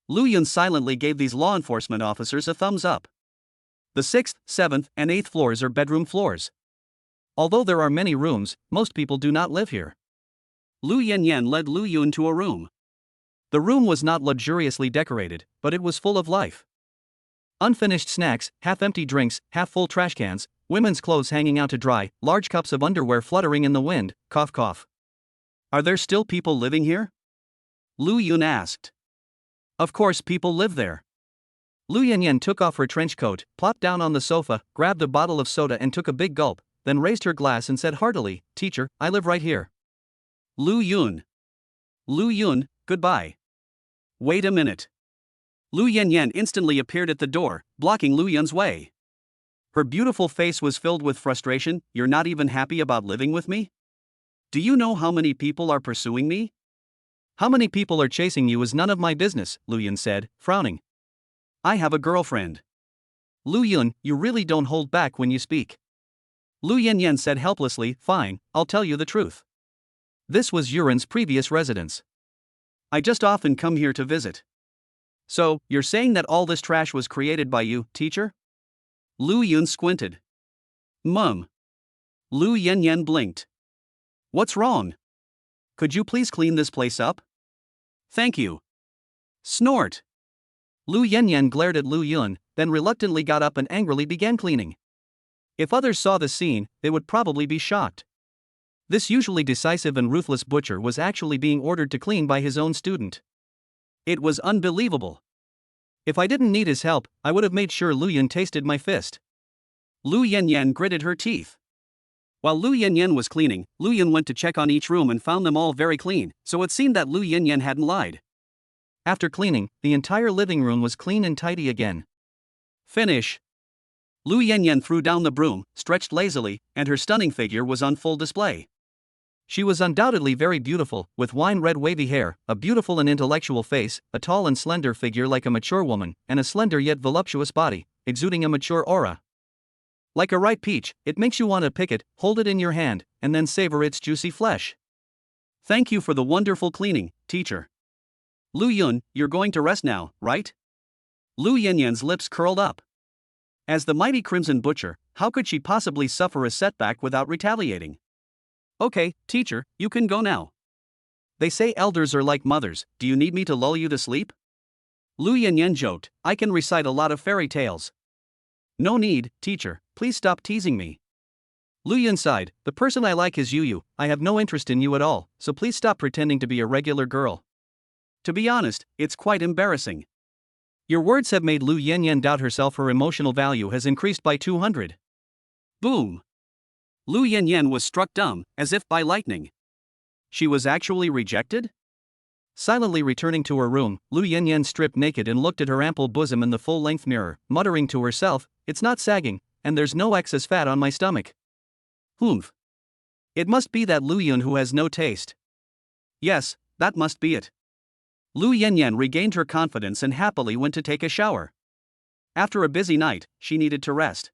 Lu Yun silently gave these law enforcement officers a thumbs up. The 6th, 7th, and 8th floors are bedroom floors. Although there are many rooms, most people do not live here. Lu Yanyan led Lu Yun to a room. The room was not luxuriously decorated, but it was full of life. Unfinished snacks, half-empty drinks, half-full trash cans, women's clothes hanging out to dry, large cups of underwear fluttering in the wind, cough cough. Are there still people living here? Lu Yun asked. Of course people live there. Lu Yanyan took off her trench coat, plopped down on the sofa, grabbed a bottle of soda and took a big gulp, then raised her glass and said heartily, "Teacher, I live right here." Lu Yun, goodbye. Wait a minute. Lu Yanyan instantly appeared at the door, blocking Lu Yun's way. Her beautiful face was filled with frustration. You're not even happy about living with me? Do you know how many people are pursuing me? How many people are chasing you is none of my business, Lu Yun said, frowning. I have a girlfriend. Lu Yun, you really don't hold back when you speak. Lu Yanyan said helplessly, fine, I'll tell you the truth. This was Yuren's previous residence. I just often come here to visit. So, you're saying that all this trash was created by you, teacher? Lu Yun squinted. Mum. Lu Yanyan blinked. What's wrong? Could you please clean this place up? Thank you. Snort. Lu Yanyan glared at Lu Yun, then reluctantly got up and angrily began cleaning. If others saw the scene, they would probably be shocked. This usually decisive and ruthless butcher was actually being ordered to clean by his own student. It was unbelievable. If I didn't need his help, I would have made sure Lu Yun tasted my fist. Lu Yanyan gritted her teeth. While Lu Yanyan was cleaning, Lu Yun went to check on each room and found them all very clean, so it seemed that Lu Yanyan hadn't lied. After cleaning, the entire living room was clean and tidy again. Finish. Lu Yanyan threw down the broom, stretched lazily, and her stunning figure was on full display. She was undoubtedly very beautiful, with wine-red wavy hair, a beautiful and intellectual face, a tall and slender figure like a mature woman, and a slender yet voluptuous body, exuding a mature aura. Like a ripe peach, it makes you want to pick it, hold it in your hand, and then savor its juicy flesh. Thank you for the wonderful cleaning, teacher. Lu Yun, you're going to rest now, right? Lu Yanyan's lips curled up. As the mighty Crimson Butcher, how could she possibly suffer a setback without retaliating? Okay, teacher, you can go now. They say elders are like mothers. Do you need me to lull you to sleep? Lu Yanyan joked, I can recite a lot of fairy tales. No need, teacher, please stop teasing me. Lu Yun sighed, the person I like is you. I have no interest in you at all, so please stop pretending to be a regular girl. To be honest, it's quite embarrassing. Your words have made Lu Yanyan doubt herself. Her emotional value has increased by 200. Boom. Lu Yanyan was struck dumb, as if by lightning. She was actually rejected? Silently returning to her room, Lu Yanyan stripped naked and looked at her ample bosom in the full-length mirror, muttering to herself, it's not sagging, and there's no excess fat on my stomach. Humph. It must be that Lu Yun who has no taste. Yes, that must be it. Lu Yanyan regained her confidence and happily went to take a shower. After a busy night, she needed to rest.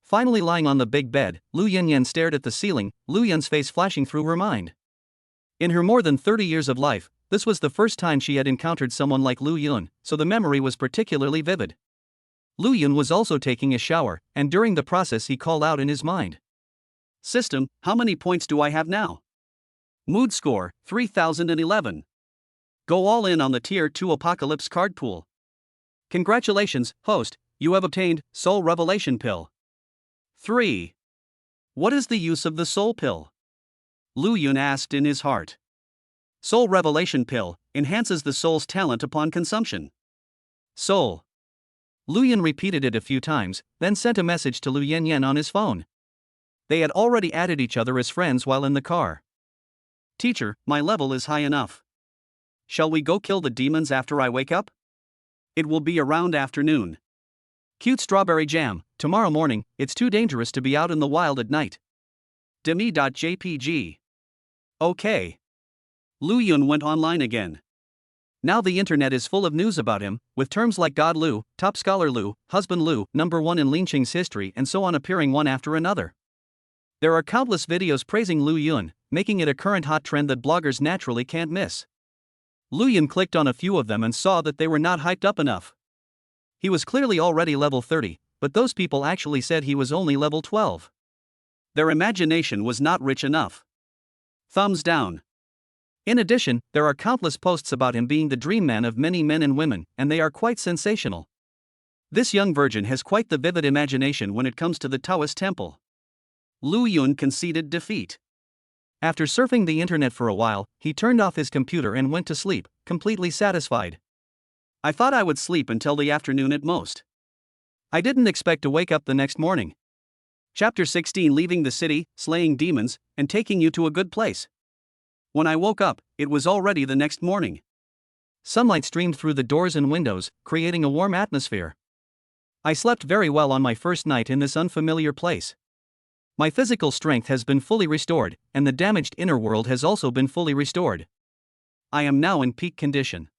Finally lying on the big bed, Lu Yanyan stared at the ceiling, Lu Yun's face flashing through her mind. In her more than 30 years of life, this was the first time she had encountered someone like Lu Yun, so the memory was particularly vivid. Lu Yun was also taking a shower, and during the process he called out in his mind. System, how many points do I have now? Mood score, 3011. Go all in on the Tier 2 Apocalypse card pool. Congratulations, host, you have obtained Soul Revelation Pill. 3. What is the use of the Soul Pill? Lu Yun asked in his heart. Soul Revelation Pill enhances the soul's talent upon consumption. Soul. Lu Yun repeated it a few times, then sent a message to Lu Yanyan on his phone. They had already added each other as friends while in the car. Teacher, my level is high enough. Shall we go kill the demons after I wake up? It will be around afternoon. Cute strawberry jam, tomorrow morning, it's too dangerous to be out in the wild at night. Demi.jpg. Okay. Lu Yun went online again. Now the internet is full of news about him, with terms like God Lu, Top Scholar Lu, Husband Lu, #1 in Linqing's history, and so on appearing one after another. There are countless videos praising Lu Yun, making it a current hot trend that bloggers naturally can't miss. Lu Yun clicked on a few of them and saw that they were not hyped up enough. He was clearly already level 30, but those people actually said he was only level 12. Their imagination was not rich enough. Thumbs down. In addition, there are countless posts about him being the dream man of many men and women, and they are quite sensational. This young virgin has quite the vivid imagination when it comes to the Taoist temple. Lu Yun conceded defeat. After surfing the internet for a while, he turned off his computer and went to sleep, completely satisfied. I thought I would sleep until the afternoon at most. I didn't expect to wake up the next morning. Chapter 16, leaving the city, slaying demons, and taking you to a good place. When I woke up, it was already the next morning. Sunlight streamed through the doors and windows, creating a warm atmosphere. I slept very well on my first night in this unfamiliar place. My physical strength has been fully restored, and the damaged inner world has also been fully restored. I am now in peak condition.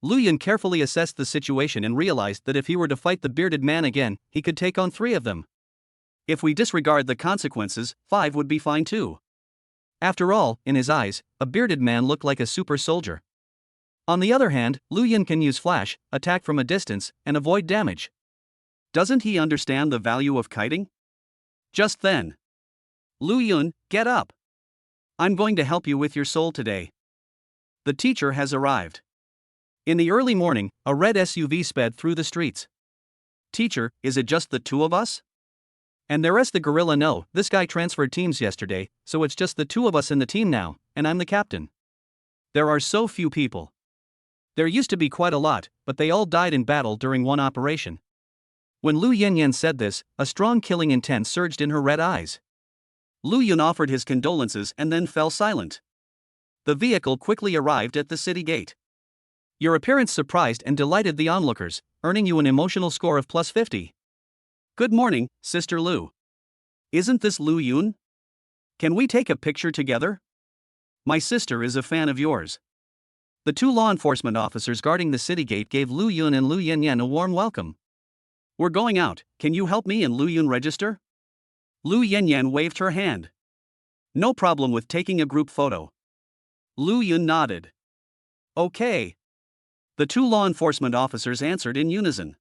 Lu Yun carefully assessed the situation and realized that if he were to fight the bearded man again, he could take on 3 of them. If we disregard the consequences, 5 would be fine too. After all, in his eyes, a bearded man looked like a super soldier. On the other hand, Lu Yun can use flash, attack from a distance, and avoid damage. Doesn't he understand the value of kiting? Just then. Lu Yun, get up. I'm going to help you with your soul today. The teacher has arrived. In the early morning, a red SUV sped through the streets. Teacher, is it just the 2 of us? And the rest the gorilla? No, this guy transferred teams yesterday, so it's just the 2 of us in the team now, and I'm the captain. There are so few people. There used to be quite a lot, but they all died in battle during one operation. When Lu Yanyan said this, a strong killing intent surged in her red eyes. Lu Yun offered his condolences and then fell silent. The vehicle quickly arrived at the city gate. Your appearance surprised and delighted the onlookers, earning you an emotional score of +50. Good morning, Sister Lu. Isn't this Lu Yun? Can we take a picture together? My sister is a fan of yours. The 2 law enforcement officers guarding the city gate gave Lu Yun and Lu Yanyan a warm welcome. We're going out, can you help me and Lu Yun register? Lu Yanyan waved her hand. No problem with taking a group photo. Lu Yun nodded. Okay. The 2 law enforcement officers answered in unison.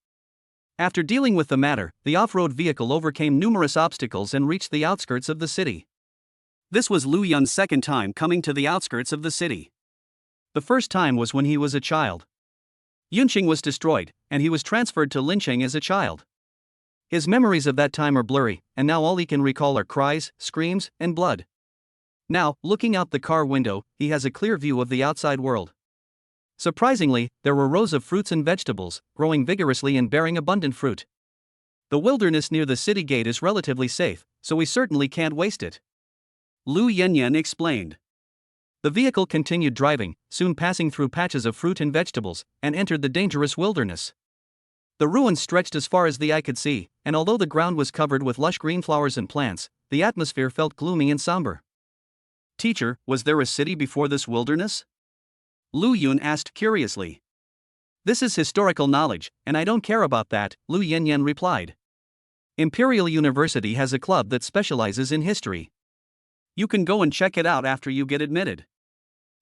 After dealing with the matter, the off-road vehicle overcame numerous obstacles and reached the outskirts of the city. This was Lu Yun's second time coming to the outskirts of the city. The first time was when he was a child. Yunqing was destroyed, and he was transferred to Linqing as a child. His memories of that time are blurry, and now all he can recall are cries, screams, and blood. Now, looking out the car window, he has a clear view of the outside world. Surprisingly, there were rows of fruits and vegetables, growing vigorously and bearing abundant fruit. The wilderness near the city gate is relatively safe, so we certainly can't waste it. Lu Yanyan explained. The vehicle continued driving, soon passing through patches of fruit and vegetables, and entered the dangerous wilderness. The ruins stretched as far as the eye could see, and although the ground was covered with lush green flowers and plants, the atmosphere felt gloomy and somber. Teacher, was there a city before this wilderness? Lu Yun asked curiously. This is historical knowledge, and I don't care about that, Lu Yanyan replied. Imperial University has a club that specializes in history. You can go and check it out after you get admitted.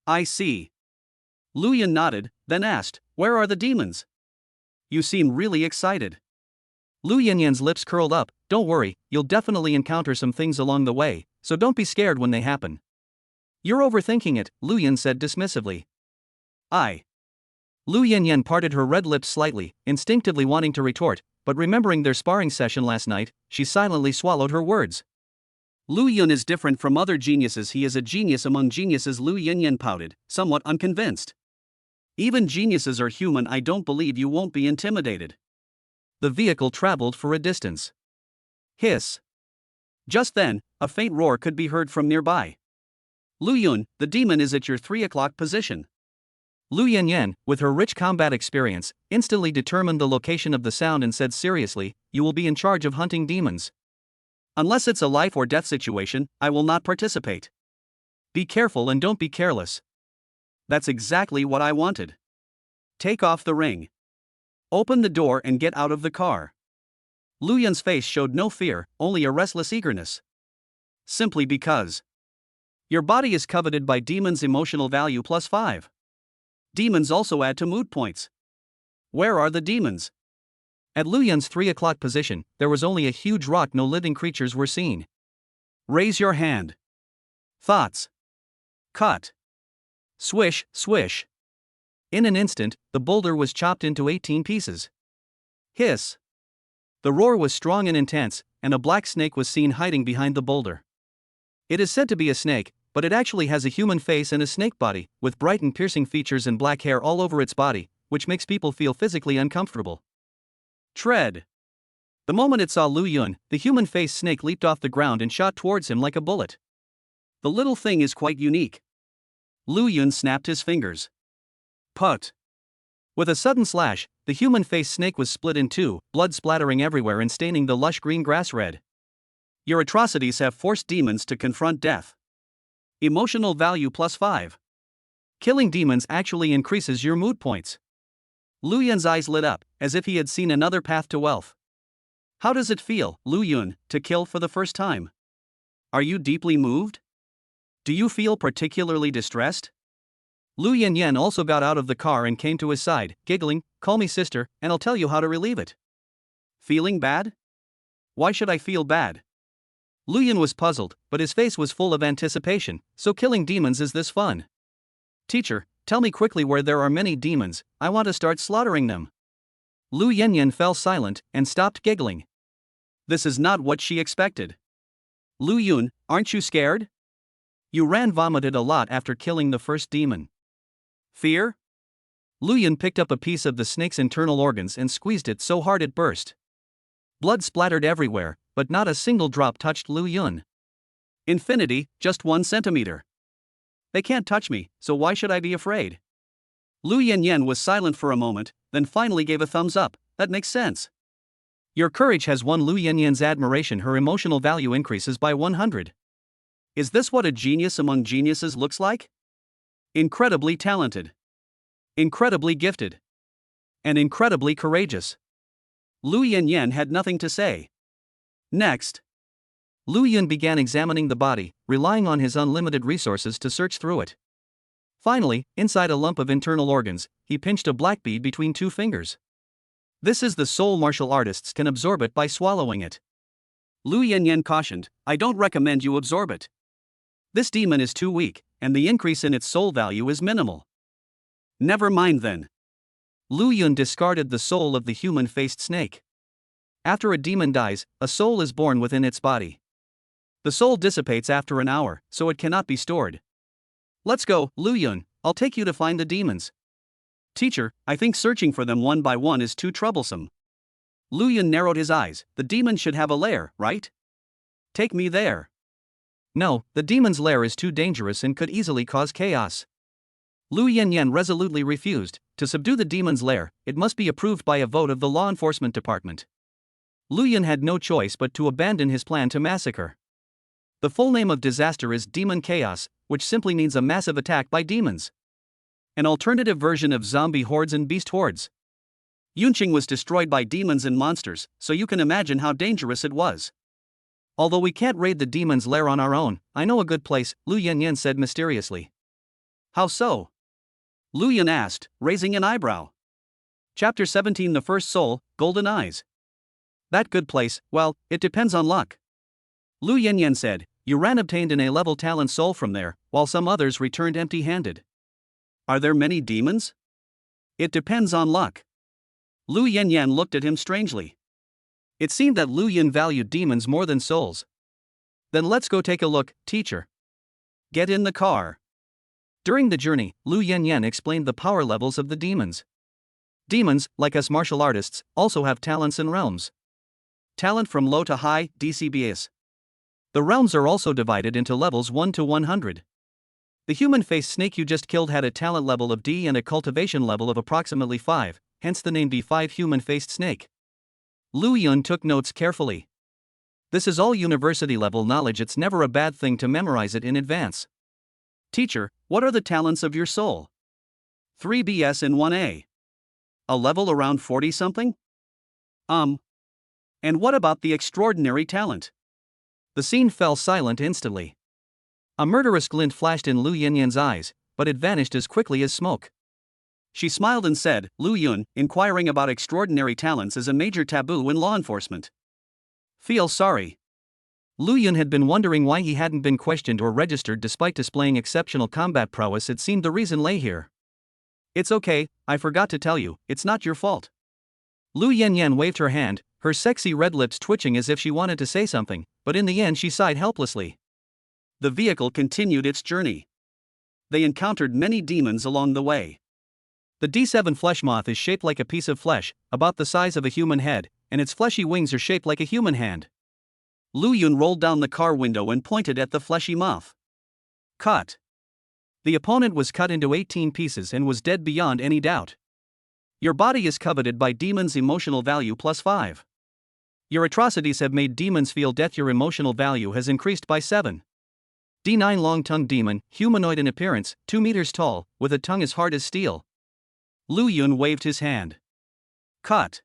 I see. Lu Yun nodded, then asked, where are the demons? You seem really excited. Lu Yanyan's lips curled up. Don't worry, you'll definitely encounter some things along the way, so don't be scared when they happen. You're overthinking it, Lu Yan said dismissively. Lu Yanyan parted her red lips slightly, instinctively wanting to retort, but remembering their sparring session last night, she silently swallowed her words. Lu Yun is different from other geniuses. He is a genius among geniuses. Lu Yanyan pouted, somewhat unconvinced. Even geniuses are human. I don't believe you won't be intimidated. The vehicle traveled for a distance. Hiss. Just then, a faint roar could be heard from nearby. Lu Yun, the demon is at your 3 o'clock position. Lu Yanyan, with her rich combat experience, instantly determined the location of the sound and said seriously, you will be in charge of hunting demons. Unless it's a life or death situation, I will not participate. Be careful and don't be careless. That's exactly what I wanted. Take off the ring. Open the door and get out of the car. Lu Yun's face showed no fear, only a restless eagerness. Simply because. Your body is coveted by demons. Emotional value +5. Demons also add to mood points. Where are the demons? At Lu Yun's 3 o'clock position, there was only a huge rock. No living creatures were seen. Raise your hand. Thoughts. Cut. Swish, swish. In an instant, the boulder was chopped into 18 pieces. Hiss. The roar was strong and intense, and a black snake was seen hiding behind the boulder. It is said to be a snake, but it actually has a human face and a snake body, with bright and piercing features and black hair all over its body, which makes people feel physically uncomfortable. Tread. The moment it saw Lu Yun, the human-faced snake leaped off the ground and shot towards him like a bullet. The little thing is quite unique. Lu Yun snapped his fingers. Put. With a sudden slash, the human-faced snake was split in two, blood splattering everywhere and staining the lush green grass red. Your atrocities have forced demons to confront death. Emotional value +5. Killing demons actually increases your mood points. Lu Yun's eyes lit up, as if he had seen another path to wealth. How does it feel, Lu Yun, to kill for the first time? Are you deeply moved? Do you feel particularly distressed? Lu Yanyan also got out of the car and came to his side, giggling, call me sister, and I'll tell you how to relieve it. Feeling bad? Why should I feel bad? Lu Yun was puzzled, but his face was full of anticipation. So killing demons is this fun? Teacher, tell me quickly where there are many demons, I want to start slaughtering them. Lu Yanyan fell silent and stopped giggling. This is not what she expected. Lu Yun, aren't you scared? You vomited a lot after killing the first demon. Fear? Lu Yun picked up a piece of the snake's internal organs and squeezed it so hard it burst. Blood splattered everywhere, but not a single drop touched Lu Yun. Infinity, just 1 centimeter. They can't touch me, so why should I be afraid? Lu Yanyan was silent for a moment, then finally gave a thumbs up. That makes sense. Your courage has won Lu Yanyan's admiration. Her emotional value increases by 100. Is this what a genius among geniuses looks like? Incredibly talented. Incredibly gifted. And incredibly courageous. Lu Yanyan had nothing to say. Next. Lu Yun began examining the body, relying on his unlimited resources to search through it. Finally, inside a lump of internal organs, he pinched a black bead between 2 fingers. This is the soul. Martial artists can absorb it by swallowing it. Lu Yanyan cautioned, I don't recommend you absorb it. This demon is too weak, and the increase in its soul value is minimal. Never mind then. Lu Yun discarded the soul of the human-faced snake. After a demon dies, a soul is born within its body. The soul dissipates after an hour, so it cannot be stored. Let's go, Lu Yun, I'll take you to find the demons. Teacher, I think searching for them one by one is too troublesome. Lu Yun narrowed his eyes. The demon should have a lair, right? Take me there. No, the demon's lair is too dangerous and could easily cause chaos. Lu Yanyan resolutely refused. To subdue the demon's lair, it must be approved by a vote of the law enforcement department. Lu Yan had no choice but to abandon his plan to massacre. The full name of disaster is Demon Chaos, which simply means a massive attack by demons. An alternative version of zombie hordes and beast hordes. Yunqing was destroyed by demons and monsters, so you can imagine how dangerous it was. Although we can't raid the demon's lair on our own, I know a good place, Lu Yanyan said mysteriously. How so? Lu Yan asked, raising an eyebrow. Chapter 17 The First Soul, Golden Eyes. That good place, well, it depends on luck. Lu Yanyan said, Yuran obtained an A-level talent soul from there, while some others returned empty-handed. Are there many demons? It depends on luck. Lu Yanyan looked at him strangely. It seemed that Lu Yan valued demons more than souls. Then let's go take a look, teacher. Get in the car. During the journey, Lu Yanyan explained the power levels of the demons. Demons, like us martial artists, also have talents and realms. Talent from low to high, DCBS. The realms are also divided into levels 1 to 100. The human-faced snake you just killed had a talent level of D and a cultivation level of approximately 5, hence the name D5 human-faced snake. Lu Yun took notes carefully. This is all university-level knowledge, it's never a bad thing to memorize it in advance. Teacher, what are the talents of your soul? 3 BS and 1A. A level around 40-something? And what about the extraordinary talent? The scene fell silent instantly. A murderous glint flashed in Lu Yanyan's eyes, but it vanished as quickly as smoke. She smiled and said, Lu Yun, inquiring about extraordinary talents is a major taboo in law enforcement. Feel sorry. Lu Yun had been wondering why he hadn't been questioned or registered despite displaying exceptional combat prowess. It seemed the reason lay here. It's okay, I forgot to tell you, it's not your fault. Lu Yanyan waved her hand, her sexy red lips twitching as if she wanted to say something, but in the end she sighed helplessly. The vehicle continued its journey. They encountered many demons along the way. The D7 flesh moth is shaped like a piece of flesh, about the size of a human head, and its fleshy wings are shaped like a human hand. Lu Yun rolled down the car window and pointed at the fleshy moth. Cut. The opponent was cut into 18 pieces and was dead beyond any doubt. Your body is coveted by demons, emotional value +5. Your atrocities have made demons feel death. Your emotional value has increased by 7. D9 long-tongued demon, humanoid in appearance, 2 meters tall, with a tongue as hard as steel. Lu Yun waved his hand. Cut.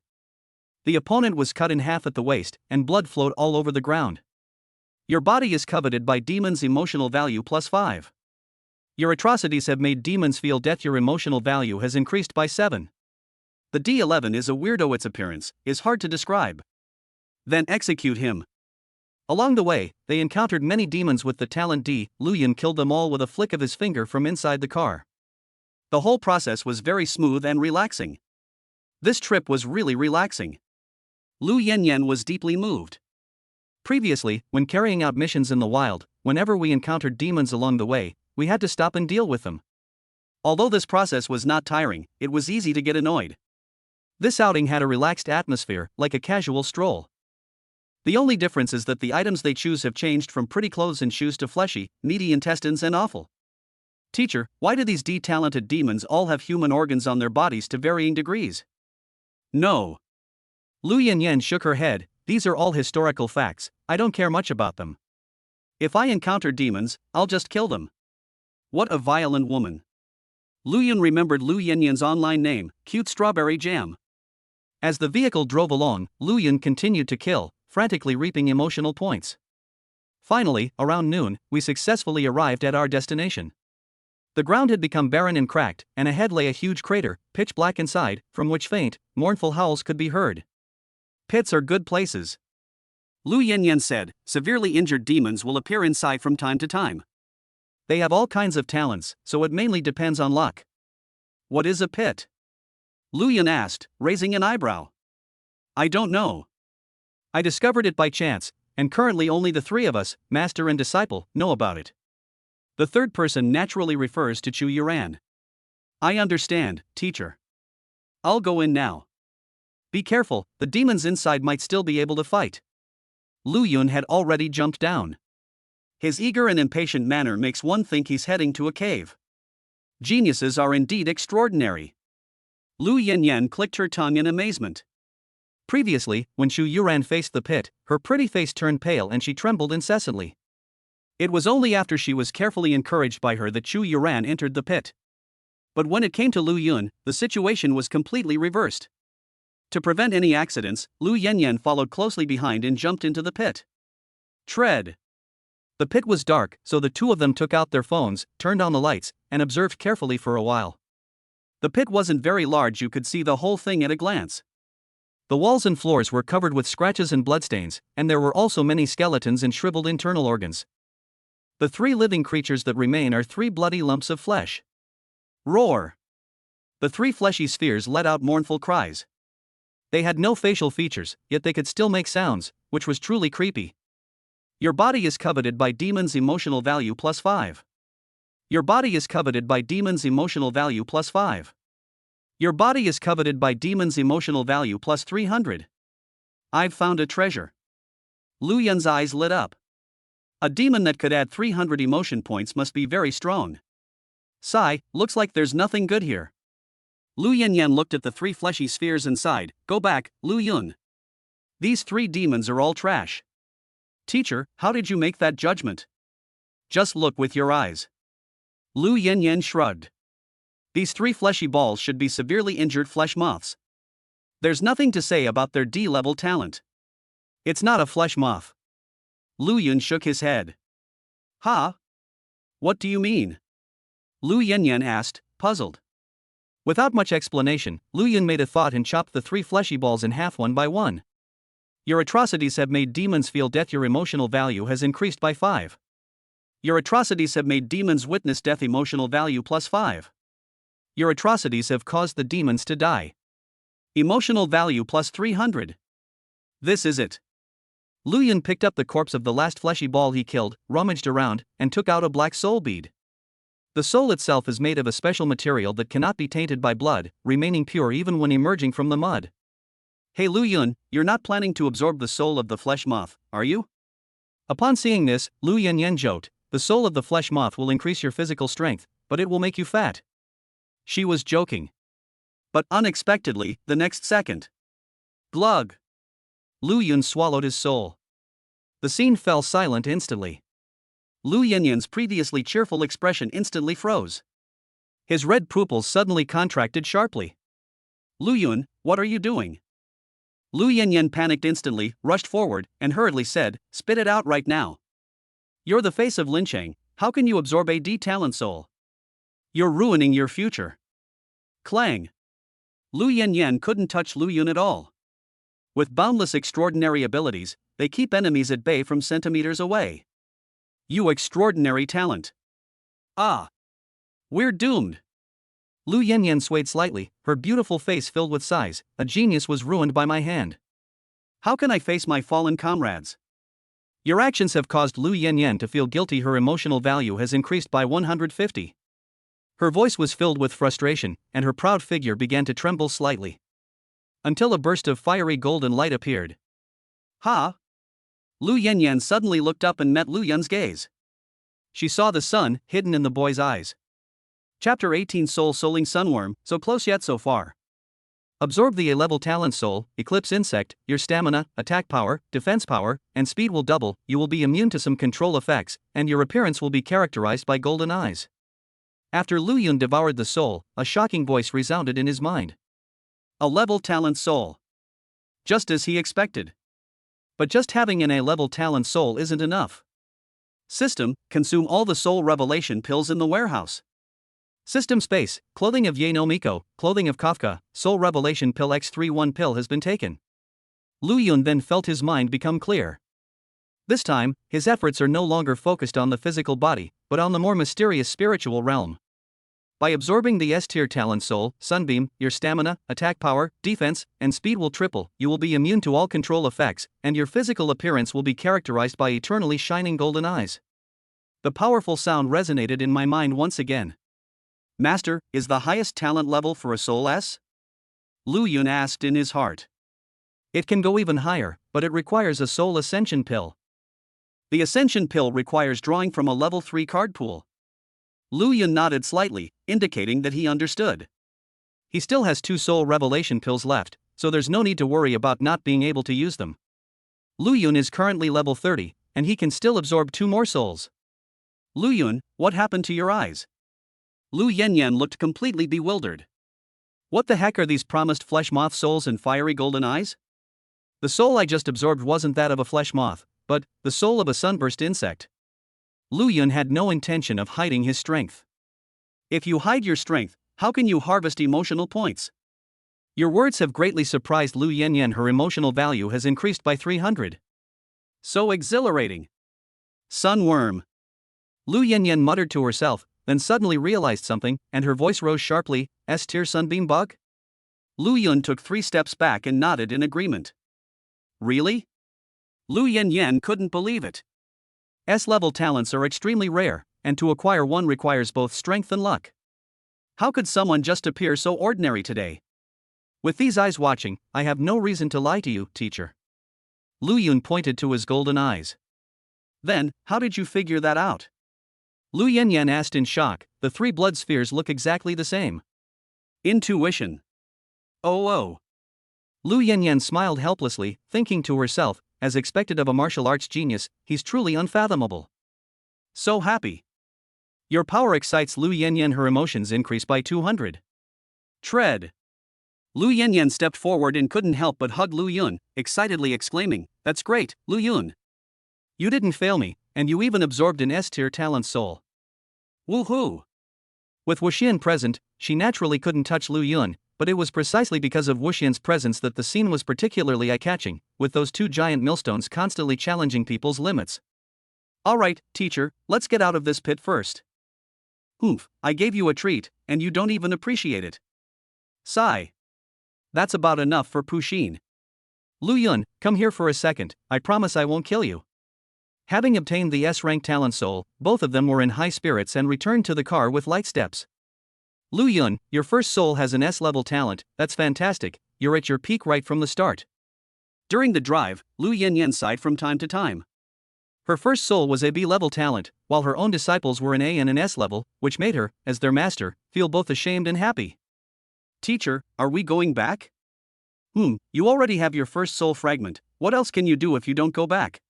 The opponent was cut in half at the waist, and blood flowed all over the ground. Your body is coveted by demons, emotional value +5. Your atrocities have made demons feel death. Your emotional value has increased by 7. The D11 is a weirdo. Its appearance is hard to describe. Then execute him. Along the way, they encountered many demons with the talent D. Lu Yun killed them all with a flick of his finger from inside the car. The whole process was very smooth and relaxing. This trip was really relaxing. Lu Yanyan was deeply moved. Previously, when carrying out missions in the wild, whenever we encountered demons along the way, we had to stop and deal with them. Although this process was not tiring, it was easy to get annoyed. This outing had a relaxed atmosphere, like a casual stroll. The only difference is that the items they choose have changed from pretty clothes and shoes to fleshy, meaty intestines and awful. Teacher, why do these D-talented demons all have human organs on their bodies to varying degrees? No. Lu Yanyan shook her head, these are all historical facts, I don't care much about them. If I encounter demons, I'll just kill them. What a violent woman. Lu Yun remembered Lu Yanyan's online name, Cute Strawberry Jam. As the vehicle drove along, Lu Yun continued to kill, frantically reaping emotional points. Finally, around noon, we successfully arrived at our destination. The ground had become barren and cracked, and ahead lay a huge crater, pitch black inside, from which faint, mournful howls could be heard. Pits are good places. Lu Yanyan said, severely injured demons will appear inside from time to time. They have all kinds of talents, so it mainly depends on luck. What is a pit? Lu Yun asked, raising an eyebrow. I don't know. I discovered it by chance, and currently only the 3 of us, master and disciple, know about it. The third person naturally refers to Chu Yuran. I understand, teacher. I'll go in now. Be careful, the demons inside might still be able to fight. Lu Yun had already jumped down. His eager and impatient manner makes one think he's heading to a cave. Geniuses are indeed extraordinary. Lu Yanyan clicked her tongue in amazement. Previously, when Xu Yuran faced the pit, her pretty face turned pale and she trembled incessantly. It was only after she was carefully encouraged by her that Xu Yuran entered the pit. But when it came to Lu Yun, the situation was completely reversed. To prevent any accidents, Lu Yanyan followed closely behind and jumped into the pit. Tread. The pit was dark, so the two of them took out their phones, turned on the lights, and observed carefully for a while. The pit wasn't very large, you could see the whole thing at a glance. The walls and floors were covered with scratches and bloodstains, and there were also many skeletons and shriveled internal organs. The three living creatures that remain are three bloody lumps of flesh. Roar. The three fleshy spheres let out mournful cries. They had no facial features, yet they could still make sounds, which was truly creepy. Your body is coveted by demons, emotional value +5. Your body is coveted by demons, emotional value +5. Your body is coveted by demons, emotional value +300. I've found a treasure. Lu Yun's eyes lit up. A demon that could add 300 emotion points must be very strong. Sigh, looks like there's nothing good here. Lu Yanyan looked at the three fleshy spheres and sighed. Go back, Lu Yun. These three demons are all trash. Teacher, how did you make that judgment? Just look with your eyes. Lu Yanyan shrugged. These three fleshy balls should be severely injured flesh moths. There's nothing to say about their D-level talent. It's not a flesh moth. Lu Yun shook his head. Huh? What do you mean? Lu Yanyan asked, puzzled. Without much explanation, Lu Yun made a thought and chopped the three fleshy balls in half one by one. Your atrocities have made demons feel death. Your emotional value has increased by 5. Your atrocities have made demons witness death. Emotional value +5. Your atrocities have caused the demons to die. Emotional value +300. This is it. Lu Yun picked up the corpse of the last fleshy ball he killed, rummaged around, and took out a black soul bead. The soul itself is made of a special material that cannot be tainted by blood, remaining pure even when emerging from the mud. Hey Lu Yun, you're not planning to absorb the soul of the flesh moth, are you? Upon seeing this, Lu Yanyan joked, the soul of the flesh moth will increase your physical strength, but it will make you fat. She was joking. But unexpectedly, the next second. Glug. Lu Yun swallowed his soul. The scene fell silent instantly. Lu Yanyan's previously cheerful expression instantly froze. His red pupils suddenly contracted sharply. Lu Yun, what are you doing? Lu Yanyan panicked instantly, rushed forward, and hurriedly said, spit it out right now. You're the face of Lincheng, how can you absorb a D talent soul? You're ruining your future. Clang. Lu Yanyan couldn't touch Lu Yun at all. With boundless extraordinary abilities, they keep enemies at bay from centimeters away. You extraordinary talent. Ah. We're doomed. Lu Yanyan swayed slightly, her beautiful face filled with sighs. A genius was ruined by my hand. How can I face my fallen comrades? Your actions have caused Lu Yanyan to feel guilty. Her emotional value has increased by 150. Her voice was filled with frustration, and her proud figure began to tremble slightly. Until a burst of fiery golden light appeared. Ha! Lu Yanyan suddenly looked up and met Lu Yun's gaze. She saw the sun hidden in the boy's eyes. Chapter 18 Soul Souling Sunworm, so close yet so far. Absorb the A-level talent soul, Eclipse Insect, your stamina, attack power, defense power, and speed will double, you will be immune to some control effects, and your appearance will be characterized by golden eyes. After Lu Yun devoured the soul, a shocking voice resounded in his mind. A level talent soul. Just as he expected. But just having an A-level talent soul isn't enough. System, consume all the soul revelation pills in the warehouse. System space, clothing of Ye no Miko, clothing of Kafka, soul revelation pill X31 pill has been taken. Lu Yun then felt his mind become clear. This time, his efforts are no longer focused on the physical body, but on the more mysterious spiritual realm. By absorbing the S-tier talent soul, Sunbeam, your stamina, attack power, defense, and speed will triple, you will be immune to all control effects, and your physical appearance will be characterized by eternally shining golden eyes. The powerful sound resonated in my mind once again. Master, is the highest talent level for a soul S? Lu Yun asked in his heart. It can go even higher, but it requires a soul ascension pill. The ascension pill requires drawing from a level 3 card pool. Lu Yun nodded slightly, indicating that he understood. He still has 2 soul revelation pills left, so there's no need to worry about not being able to use them. Lu Yun is currently level 30, and he can still absorb 2 more souls. Lu Yun, what happened to your eyes? Lu Yanyan looked completely bewildered. What the heck are these promised flesh moth souls and fiery golden eyes? The soul I just absorbed wasn't that of a flesh moth, but the soul of a sunburst insect. Lu Yun had no intention of hiding his strength. If you hide your strength, how can you harvest emotional points? Your words have greatly surprised Lu Yanyan. Her emotional value has increased by 300. So exhilarating. Sunworm. Lu Yanyan muttered to herself, then suddenly realized something, and her voice rose sharply, S-tier sunbeam bug? Lu Yun took 3 steps back and nodded in agreement. Really? Lu Yanyan couldn't believe it. S-level talents are extremely rare, and to acquire one requires both strength and luck. How could someone just appear so ordinary today? With these eyes watching, I have no reason to lie to you, teacher. Lu Yun pointed to his golden eyes. Then, how did you figure that out? Lu Yanyan asked in shock. The 3 blood spheres look exactly the same. Intuition. Oh. Lu Yanyan smiled helplessly, thinking to herself, as expected of a martial arts genius, he's truly unfathomable. So happy. Your power excites Lu Yanyan. Her emotions increase by 200. Tread. Lu Yanyan stepped forward and couldn't help but hug Lu Yun, excitedly exclaiming, "That's great, Lu Yun. You didn't fail me, and you even absorbed an S-tier talent soul." Woohoo! With Wuxian present, she naturally couldn't touch Lu Yun, but it was precisely because of Wuxian's presence that the scene was particularly eye-catching, with those 2 giant millstones constantly challenging people's limits. Alright, teacher, let's get out of this pit first. Oomph, I gave you a treat, and you don't even appreciate it. Sigh. That's about enough for Puxin. Lu Yun, come here for a second, I promise I won't kill you. Having obtained the S-rank talent soul, both of them were in high spirits and returned to the car with light steps. Lu Yun, your first soul has an S-level talent, that's fantastic, you're at your peak right from the start. During the drive, Lu Yanyan sighed from time to time. Her first soul was a B-level talent, while her own disciples were an A and an S level, which made her, as their master, feel both ashamed and happy. Teacher, are we going back? You already have your first soul fragment, what else can you do if you don't go back?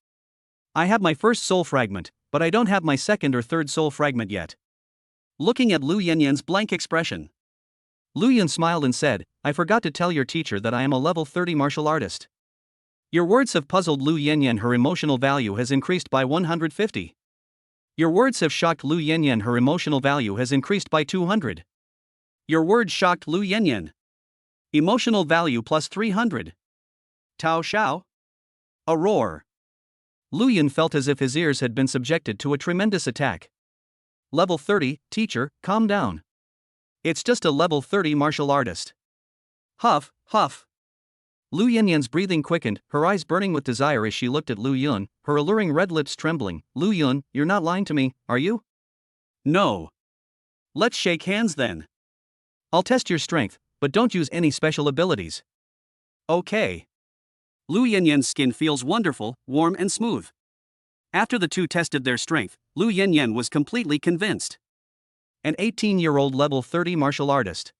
I have my first soul fragment, but I don't have my second or third soul fragment yet. Looking at Lu Yanyan's blank expression, Lu Yun smiled and said, I forgot to tell your teacher that I am a level 30 martial artist. Your words have puzzled Lu Yanyan. Her emotional value has increased by 150. Your words have shocked Lu Yanyan. Her emotional value has increased by 200. Your words shocked Lu Yanyan. Emotional value plus 300. Tao Xiao? A roar. Lu Yun felt as if his ears had been subjected to a tremendous attack. Level 30, teacher, calm down. It's just a level 30 martial artist. Huff, huff. Lu Yanyan's breathing quickened, her eyes burning with desire as she looked at Lu Yun, her alluring red lips trembling. Lu Yun, you're not lying to me, are you? No. Let's shake hands then. I'll test your strength, but don't use any special abilities. Okay. Lu Yanyan's skin feels wonderful, warm and smooth. After the two tested their strength, Lu Yanyan was completely convinced. An 18-year-old level 30 martial artist.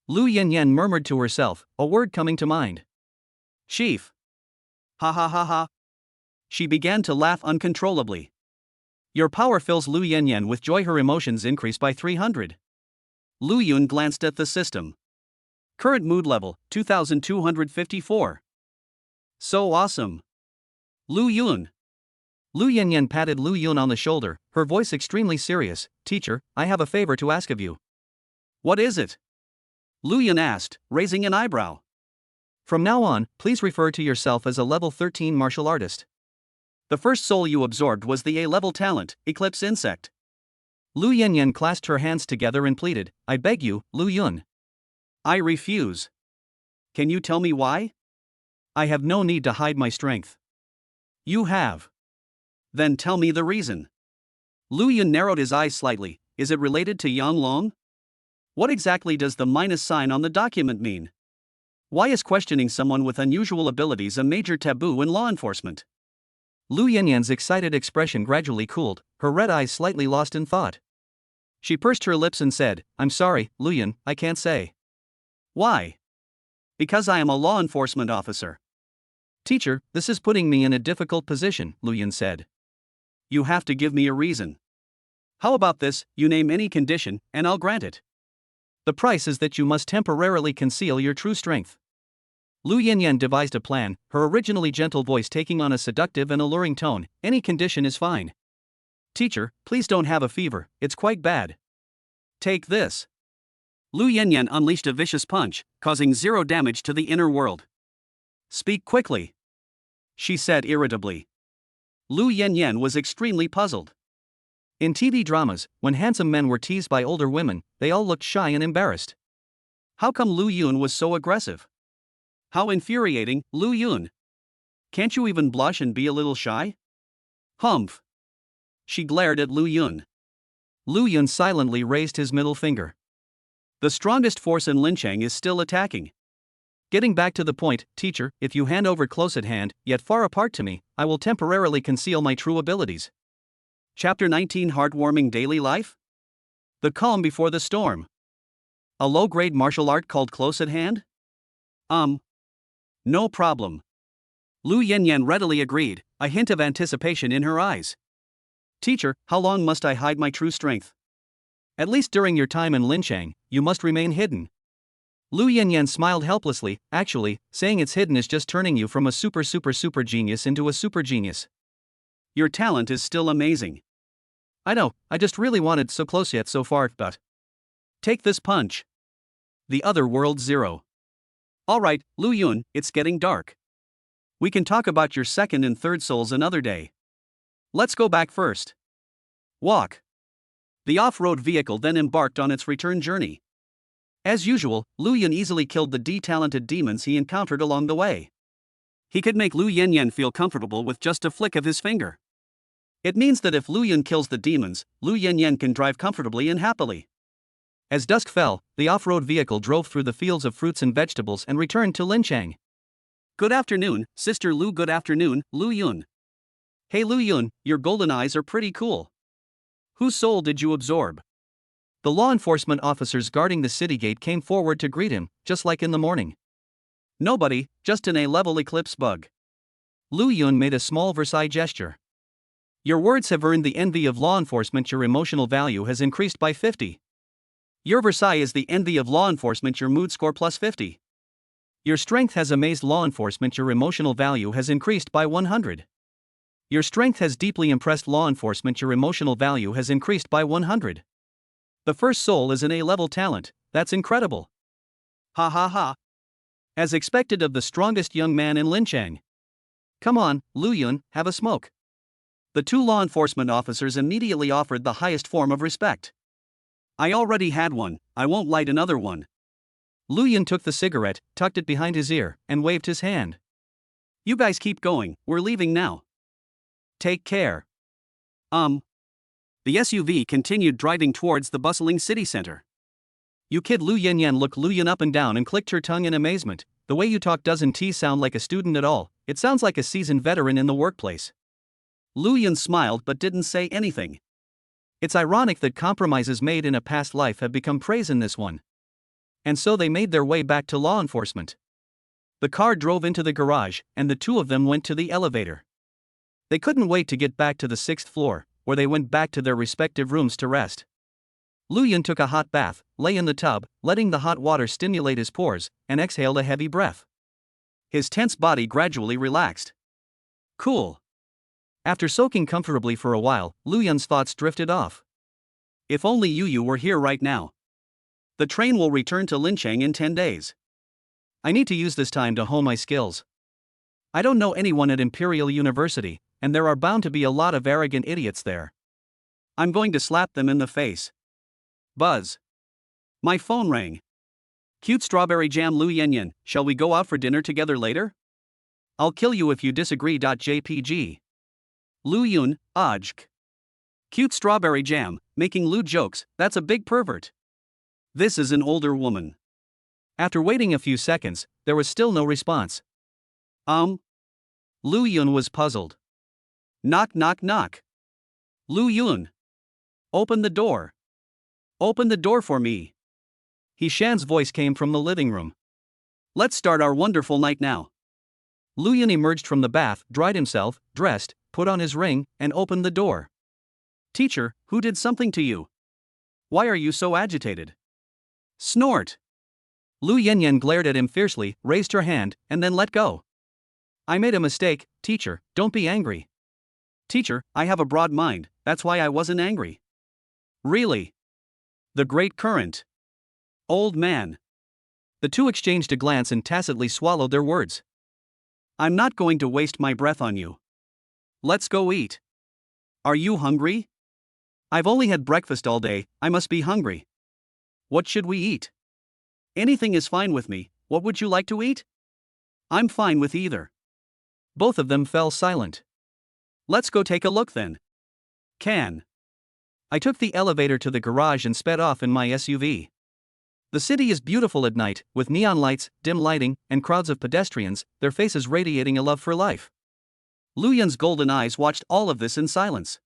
Lu Yanyan murmured to herself, a word coming to mind. Chief. Ha ha ha ha. She began to laugh uncontrollably. Your power fills Lu Yanyan with joy. Her emotions increase by 300. Lu Yun glanced at the system. Current mood level, 2254. So awesome. Lu Yun. Lu Yanyan patted Lu Yun on the shoulder, her voice extremely serious. Teacher, I have a favor to ask of you. What is it? Lu Yun asked, raising an eyebrow. From now on, please refer to yourself as a level 13 martial artist. The first soul you absorbed was the A-level talent, Eclipse Insect. Lu Yanyan clasped her hands together and pleaded, I beg you, Lu Yun. I refuse. Can you tell me why? I have no need to hide my strength. You have. Then tell me the reason. Lu Yun narrowed his eyes slightly. Is it related to Yang Long? What exactly does the minus sign on the document mean? Why is questioning someone with unusual abilities a major taboo in law enforcement? Lu Yanyan's excited expression gradually cooled, her red eyes slightly lost in thought. She pursed her lips and said, I'm sorry, Lu Yun, I can't say. Why? Because I am a law enforcement officer. Teacher, this is putting me in a difficult position, Lu Yun said. You have to give me a reason. How about this, you name any condition, and I'll grant it. The price is that you must temporarily conceal your true strength. Lu Yanyan devised a plan, her originally gentle voice taking on a seductive and alluring tone. Any condition is fine. Teacher, please don't have a fever, it's quite bad. Take this. Lu Yanyan unleashed a vicious punch, causing 0 damage to the inner world. Speak quickly, she said irritably. Lu Yanyan was extremely puzzled. In TV dramas, when handsome men were teased by older women, they all looked shy and embarrassed. How come Lu Yun was so aggressive? How infuriating, Lu Yun. Can't you even blush and be a little shy? Humph. She glared at Lu Yun. Lu Yun silently raised his middle finger. The strongest force in Linchang is still attacking. Getting back to the point, teacher, if you hand over close at hand, yet far apart to me, I will temporarily conceal my true abilities. Chapter 19 Heartwarming Daily Life? The Calm Before the Storm. A low-grade martial art called Close at Hand? No problem. Lu Yanyan readily agreed, a hint of anticipation in her eyes. Teacher, how long must I hide my true strength? At least during your time in Linchang, you must remain hidden. Lu Yanyan smiled helplessly. Actually, saying it's hidden is just turning you from a super genius into a super genius. Your talent is still amazing. I know, I just really wanted so close yet so far, but. Take this punch. The other world 0. Alright, Lu Yun, it's getting dark. We can talk about your second and third souls another day. Let's go back first. Walk. The off-road vehicle then embarked on its return journey. As usual, Lu Yun easily killed the talented demons he encountered along the way. He could make Lu Yanyan feel comfortable with just a flick of his finger. It means that if Lu Yun kills the demons, Lu Yanyan can drive comfortably and happily. As dusk fell, the off-road vehicle drove through the fields of fruits and vegetables and returned to Linchang. Good afternoon, Sister Lu. Good afternoon, Lu Yun. Hey Lu Yun, your golden eyes are pretty cool. Whose soul did you absorb? The law enforcement officers guarding the city gate came forward to greet him, just like in the morning. Nobody, just an A-level eclipse bug. Lu Yun made a small Versailles gesture. Your words have earned the envy of law enforcement. Your emotional value has increased by 50. Your Versailles is the envy of law enforcement. Your mood score plus 50. Your strength has amazed law enforcement. Your emotional value has increased by 100. Your strength has deeply impressed law enforcement. Your emotional value has increased by 100. The first soul is an A-level talent, that's incredible. Ha ha ha. As expected of the strongest young man in Linchang. Come on, Lu Yun, have a smoke. The 2 law enforcement officers immediately offered the highest form of respect. I already had one, I won't light another one. Lu Yun took the cigarette, tucked it behind his ear, and waved his hand. You guys keep going, we're leaving now. Take care. The SUV continued driving towards the bustling city center. You kid. Lu Yanyan looked Lu Yun up and down and clicked her tongue in amazement. The way you talk doesn't sound like a student at all, it sounds like a seasoned veteran in the workplace. Lu Yun smiled but didn't say anything. It's ironic that compromises made in a past life have become praise in this one. And so they made their way back to law enforcement. The car drove into the garage, and the 2 of them went to the elevator. They couldn't wait to get back to the 6th floor, where they went back to their respective rooms to rest. Lu Yun took a hot bath, lay in the tub, letting the hot water stimulate his pores, and exhaled a heavy breath. His tense body gradually relaxed. Cool. After soaking comfortably for a while, Lu Yun's thoughts drifted off. If only Yu were here right now. The train will return to Linchang in 10 days. I need to use this time to hone my skills. I don't know anyone at Imperial University, and there are bound to be a lot of arrogant idiots there. I'm going to slap them in the face. Buzz. My phone rang. Cute strawberry jam. Lu Yanyan, shall we go out for dinner together later? I'll kill you if you disagree. JPG. Lu Yun, Ajk. Cute strawberry jam, making lewd jokes, that's a big pervert. This is an older woman. After waiting a few seconds, there was still no response. Lu Yun was puzzled. Knock knock knock. Lu Yun. Open the door. Open the door for me. He Shan's voice came from the living room. Let's start our wonderful night now. Lu Yun emerged from the bath, dried himself, dressed, put on his ring, and opened the door. Teacher, who did something to you? Why are you so agitated? Snort. Lu Yanyan glared at him fiercely, raised her hand, and then let go. I made a mistake, teacher, don't be angry. Teacher, I have a broad mind, that's why I wasn't angry. Really? The great current. Old man. The two exchanged a glance and tacitly swallowed their words. I'm not going to waste my breath on you. Let's go eat. Are you hungry? I've only had breakfast all day, I must be hungry. What should we eat? Anything is fine with me, what would you like to eat? I'm fine with either. Both of them fell silent. Let's go take a look then. Can. I took the elevator to the garage and sped off in my SUV. The city is beautiful at night, with neon lights, dim lighting, and crowds of pedestrians, their faces radiating a love for life. Lu Yun's golden eyes watched all of this in silence.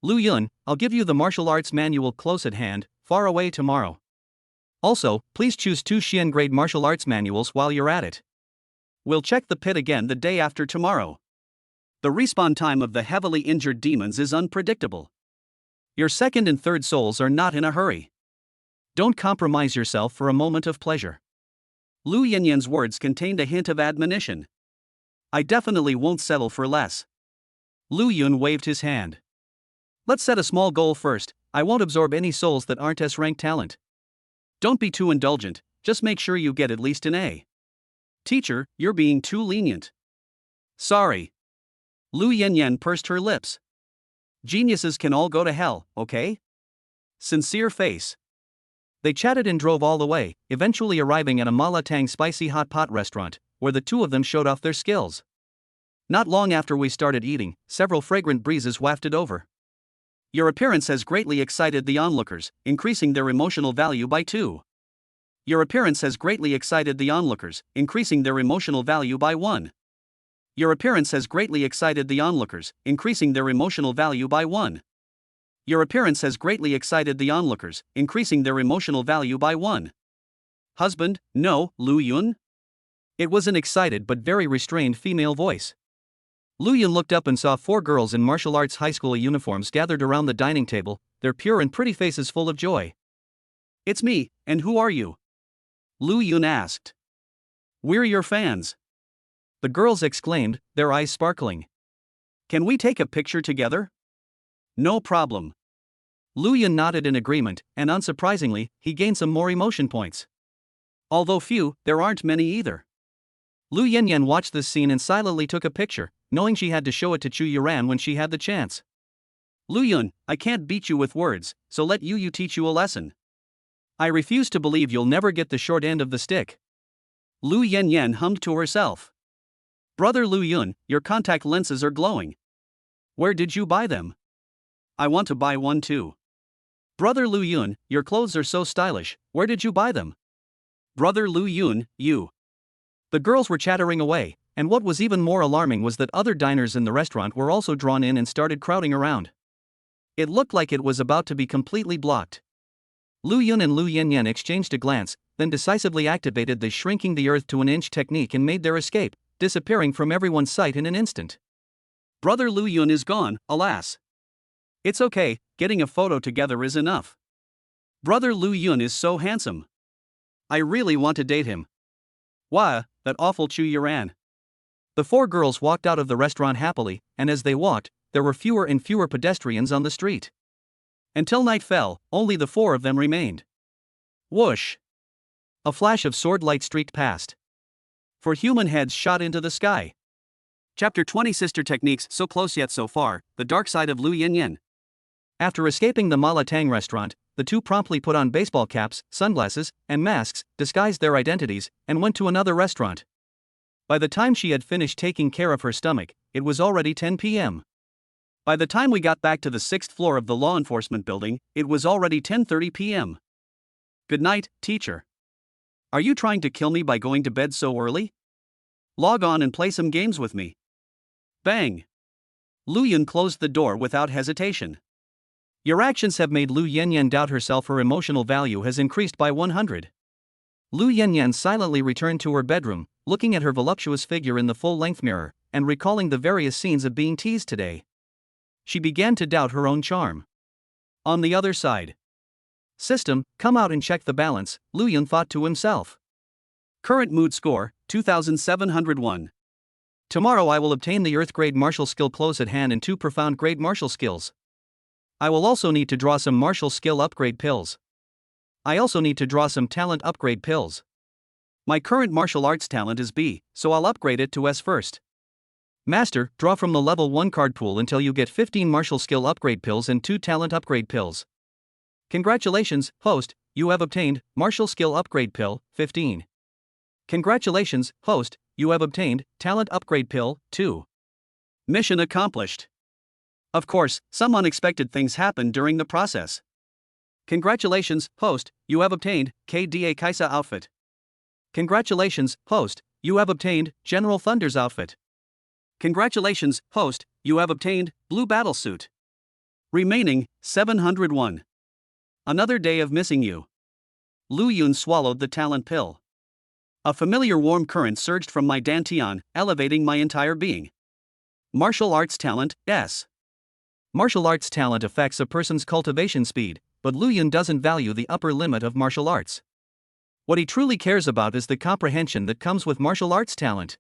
Lu Yun, I'll give you the martial arts manual close at hand, far away tomorrow. Also, please choose 2 Xian grade martial arts manuals while you're at it. We'll check the pit again the day after tomorrow. The respawn time of the heavily injured demons is unpredictable. Your second and third souls are not in a hurry. Don't compromise yourself for a moment of pleasure. Lu Yanyan's words contained a hint of admonition. I definitely won't settle for less. Lu Yun waved his hand. Let's set a small goal first. I won't absorb any souls that aren't S-rank talent. Don't be too indulgent, just make sure you get at least an A. Teacher, you're being too lenient. Sorry. Lu Yanyan pursed her lips. Geniuses can all go to hell, okay? Sincere face. They chatted and drove all the way, eventually arriving at a Malatang spicy hot pot restaurant, where the two of them showed off their skills. Not long after we started eating, several fragrant breezes wafted over. Your appearance has greatly excited the onlookers, increasing their emotional value by 2. Your appearance has greatly excited the onlookers, increasing their emotional value by 1. Your appearance has greatly excited the onlookers, increasing their emotional value by 1. Your appearance has greatly excited the onlookers, increasing their emotional value by 1. Husband, no, Lu Yun? It was an excited but very restrained female voice. Lu Yun looked up and saw 4 girls in martial arts high school uniforms gathered around the dining table, their pure and pretty faces full of joy. It's me, and who are you? Lu Yun asked. We're your fans. The girls exclaimed, their eyes sparkling. Can we take a picture together? No problem. Lu Yun nodded in agreement, and unsurprisingly, he gained some more emotion points. Although few, there aren't many either. Lu Yanyan watched this scene and silently took a picture, knowing she had to show it to Chu Yuran when she had the chance. Lu Yun, I can't beat you with words, so let Yu teach you a lesson. I refuse to believe you'll never get the short end of the stick. Lu Yanyan hummed to herself. Brother Lu Yun, your contact lenses are glowing. Where did you buy them? I want to buy one too. Brother Lu Yun, your clothes are so stylish, where did you buy them? Brother Lu Yun, you. The girls were chattering away, and what was even more alarming was that other diners in the restaurant were also drawn in and started crowding around. It looked like it was about to be completely blocked. Lu Yun and Lu Yanyan exchanged a glance, then decisively activated the shrinking the earth to an inch technique and made their escape, disappearing from everyone's sight in an instant. Brother Lu Yun is gone, alas. It's okay, getting a photo together is enough. Brother Lu Yun is so handsome. I really want to date him. Wah, that awful Chu Yuran. The 4 girls walked out of the restaurant happily, and as they walked, there were fewer and fewer pedestrians on the street. Until night fell, only the 4 of them remained. Whoosh! A flash of sword light streaked past. 4 human heads shot into the sky. Chapter 20 Sister Techniques. So close yet so far, the dark side of Lu Yanyan. After escaping the Malatang restaurant, the two promptly put on baseball caps, sunglasses, and masks, disguised their identities, and went to another restaurant. By the time she had finished taking care of her stomach, it was already 10 p.m. By the time we got back to the 6th floor of the law enforcement building, it was already 10:30 p.m. Good night, teacher. Are you trying to kill me by going to bed so early? Log on and play some games with me. Bang! Lu Yun closed the door without hesitation. Your actions have made Lu Yanyan doubt herself. Her emotional value has increased by 100. Lu Yanyan silently returned to her bedroom, looking at her voluptuous figure in the full-length mirror, and recalling the various scenes of being teased today. She began to doubt her own charm. On the other side. System, come out and check the balance, Lu Yun thought to himself. Current mood score, 2701. Tomorrow I will obtain the Earth grade martial skill close at hand and 2 profound grade martial skills. I will also need to draw some martial skill upgrade pills. I also need to draw some talent upgrade pills. My current martial arts talent is B, so I'll upgrade it to S first. Master, draw from the level 1 card pool until you get 15 martial skill upgrade pills and 2 talent upgrade pills. Congratulations, host, you have obtained martial skill upgrade pill 15. Congratulations, host, you have obtained talent upgrade pill 2. Mission accomplished. Of course, some unexpected things happened during the process. Congratulations, host, you have obtained KDA Kaisa outfit. Congratulations, host, you have obtained General Thunder's outfit. Congratulations, host, you have obtained Blue Battlesuit. Remaining, 701. Another day of missing you. Lu Yun swallowed the talent pill. A familiar warm current surged from my dantian, elevating my entire being. Martial arts talent, S. Martial arts talent affects a person's cultivation speed, but Lu Yun doesn't value the upper limit of martial arts. What he truly cares about is the comprehension that comes with martial arts talent.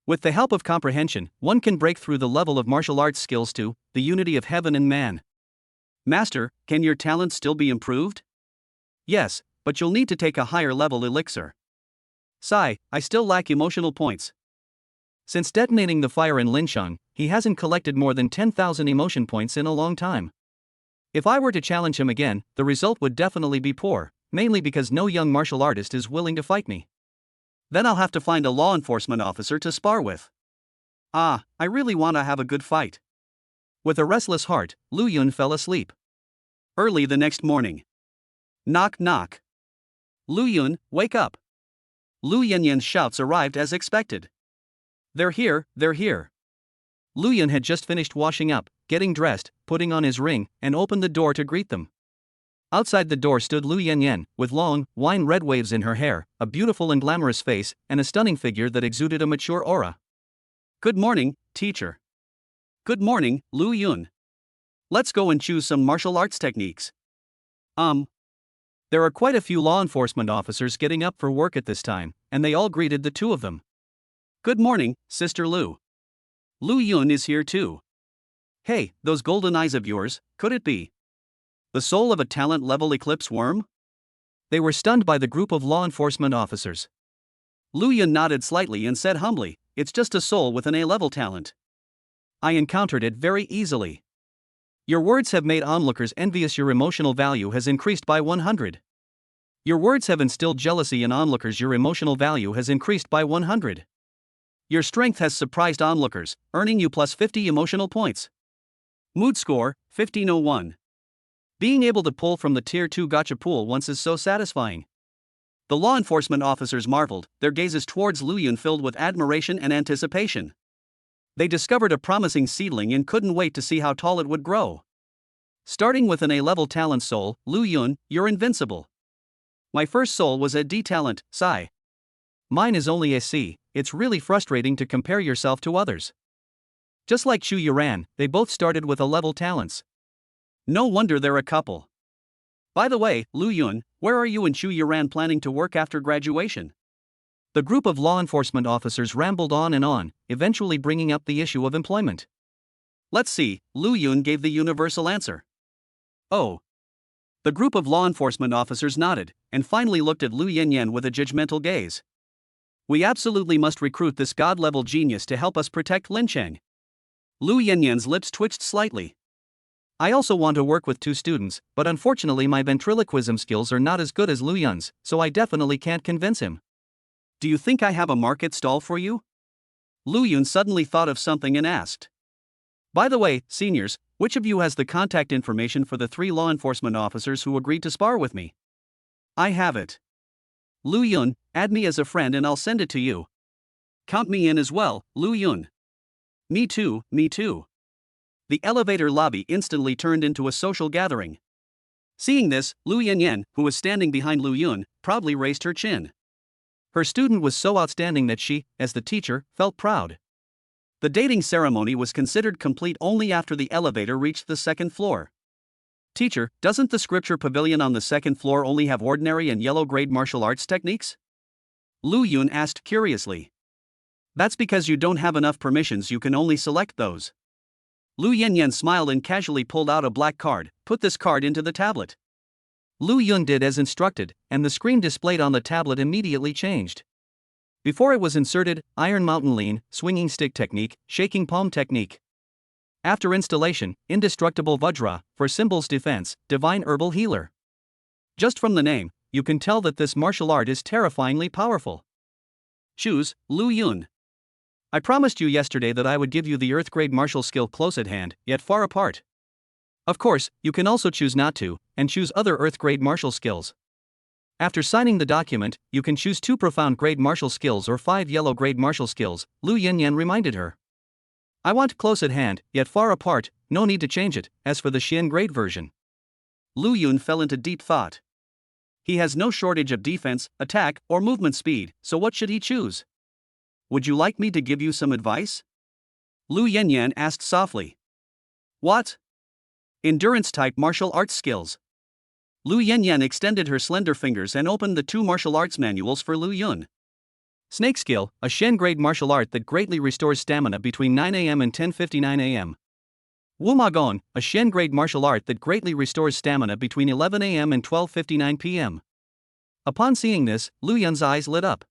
With the help of comprehension, one can break through the level of martial arts skills to the unity of heaven and man. Master, can your talent still be improved? Yes, but you'll need to take a higher level elixir. Sigh, I still lack emotional points. Since detonating the fire in Linsheng, he hasn't collected more than 10,000 emotion points in a long time. If I were to challenge him again, the result would definitely be poor, mainly because no young martial artist is willing to fight me. Then I'll have to find a law enforcement officer to spar with. I really want to have a good fight. With a restless heart, Lu Yun fell asleep. Early the next morning. Knock knock. Lu Yun, wake up. Lu Yanyan's shouts arrived as expected. They're here, they're here. Lu Yun had just finished washing up, getting dressed, putting on his ring, and opened the door to greet them. Outside the door stood Lu Yanyan, with long, wine-red waves in her hair, a beautiful and glamorous face, and a stunning figure that exuded a mature aura. Good morning, teacher. Good morning, Lu Yun. Let's go and choose some martial arts techniques. There are quite a few law enforcement officers getting up for work at this time, and they all greeted the two of them. Good morning, Sister Lu. Lu Yun is here too. Hey, those golden eyes of yours, could it be the soul of a talent-level eclipse worm? They were stunned by the group of law enforcement officers. Lu Yun nodded slightly and said humbly, it's just a soul with an A-level talent. I encountered it very easily. Your words have made onlookers envious. Your emotional value has increased by 100. Your words have instilled jealousy in onlookers. Your emotional value has increased by 100. Your strength has surprised onlookers, earning you plus 50 emotional points. Mood score, 1501. Being able to pull from the Tier 2 gacha pool once is so satisfying. The law enforcement officers marveled, their gazes towards Lu Yun filled with admiration and anticipation. They discovered a promising seedling and couldn't wait to see how tall it would grow. Starting with an A-level talent soul, Lu Yun, you're invincible. My first soul was a D talent, sigh. Mine is only a C. It's really frustrating to compare yourself to others. Just like Chu Yuran, they both started with A-level talents. No wonder they're a couple. By the way, Lu Yun, where are you and Chu Yuran planning to work after graduation? The group of law enforcement officers rambled on and on, eventually bringing up the issue of employment. Let's see, Lu Yun gave the universal answer. Oh. The group of law enforcement officers nodded, and finally looked at Lu Yanyan with a judgmental gaze. We absolutely must recruit this god-level genius to help us protect Linsheng. Lu Yanyan's lips twitched slightly. I also want to work with 2 students, but unfortunately my ventriloquism skills are not as good as Lu Yun's, so I definitely can't convince him. Do you think I have a market stall for you? Lu Yun suddenly thought of something and asked. By the way, seniors, which of you has the contact information for the 3 law enforcement officers who agreed to spar with me? I have it. Lu Yun, add me as a friend and I'll send it to you. Count me in as well, Lu Yun. Me too, me too. the elevator lobby instantly turned into a social gathering. Seeing this, Lu Yanyan, who was standing behind Lu Yun, proudly raised her chin. Her student was so outstanding that she, as the teacher, felt proud. The dating ceremony was considered complete only after the elevator reached the second floor. Teacher, doesn't the scripture pavilion on the second floor only have ordinary and yellow-grade martial arts techniques? Lu Yun asked curiously. That's because you don't have enough permissions, you can only select those. Lu Yanyan smiled and casually pulled out a black card. Put this card into the tablet. Lu Yun did as instructed, and the screen displayed on the tablet immediately changed. Before it was inserted, Iron Mountain Lean, Swinging Stick Technique, Shaking Palm Technique. After installation, Indestructible Vajra, for Symbols Defense, Divine Herbal Healer. Just from the name, you can tell that this martial art is terrifyingly powerful. Choose, Lu Yun. I promised you yesterday that I would give you the Earth grade martial skill close at hand, yet far apart. Of course, you can also choose not to, and choose other Earth grade martial skills. After signing the document, you can choose 2 profound grade martial skills or 5 yellow grade martial skills, Lu Yanyan reminded her. I want close at hand, yet far apart, no need to change it, as for the Xian grade version. Lu Yun fell into deep thought. He has no shortage of defense, attack, or movement speed, so what should he choose? Would you like me to give you some advice? Lu Yanyan asked softly. What? Endurance-type martial arts skills. Lu Yanyan extended her slender fingers and opened the 2 martial arts manuals for Lu Yun. Snake Skill, a Shen grade martial art that greatly restores stamina between 9 a.m. and 10:59 a.m. Wumagon, a Shen grade martial art that greatly restores stamina between 11 a.m. and 12:59 p.m. Upon seeing this, Lu Yun's eyes lit up.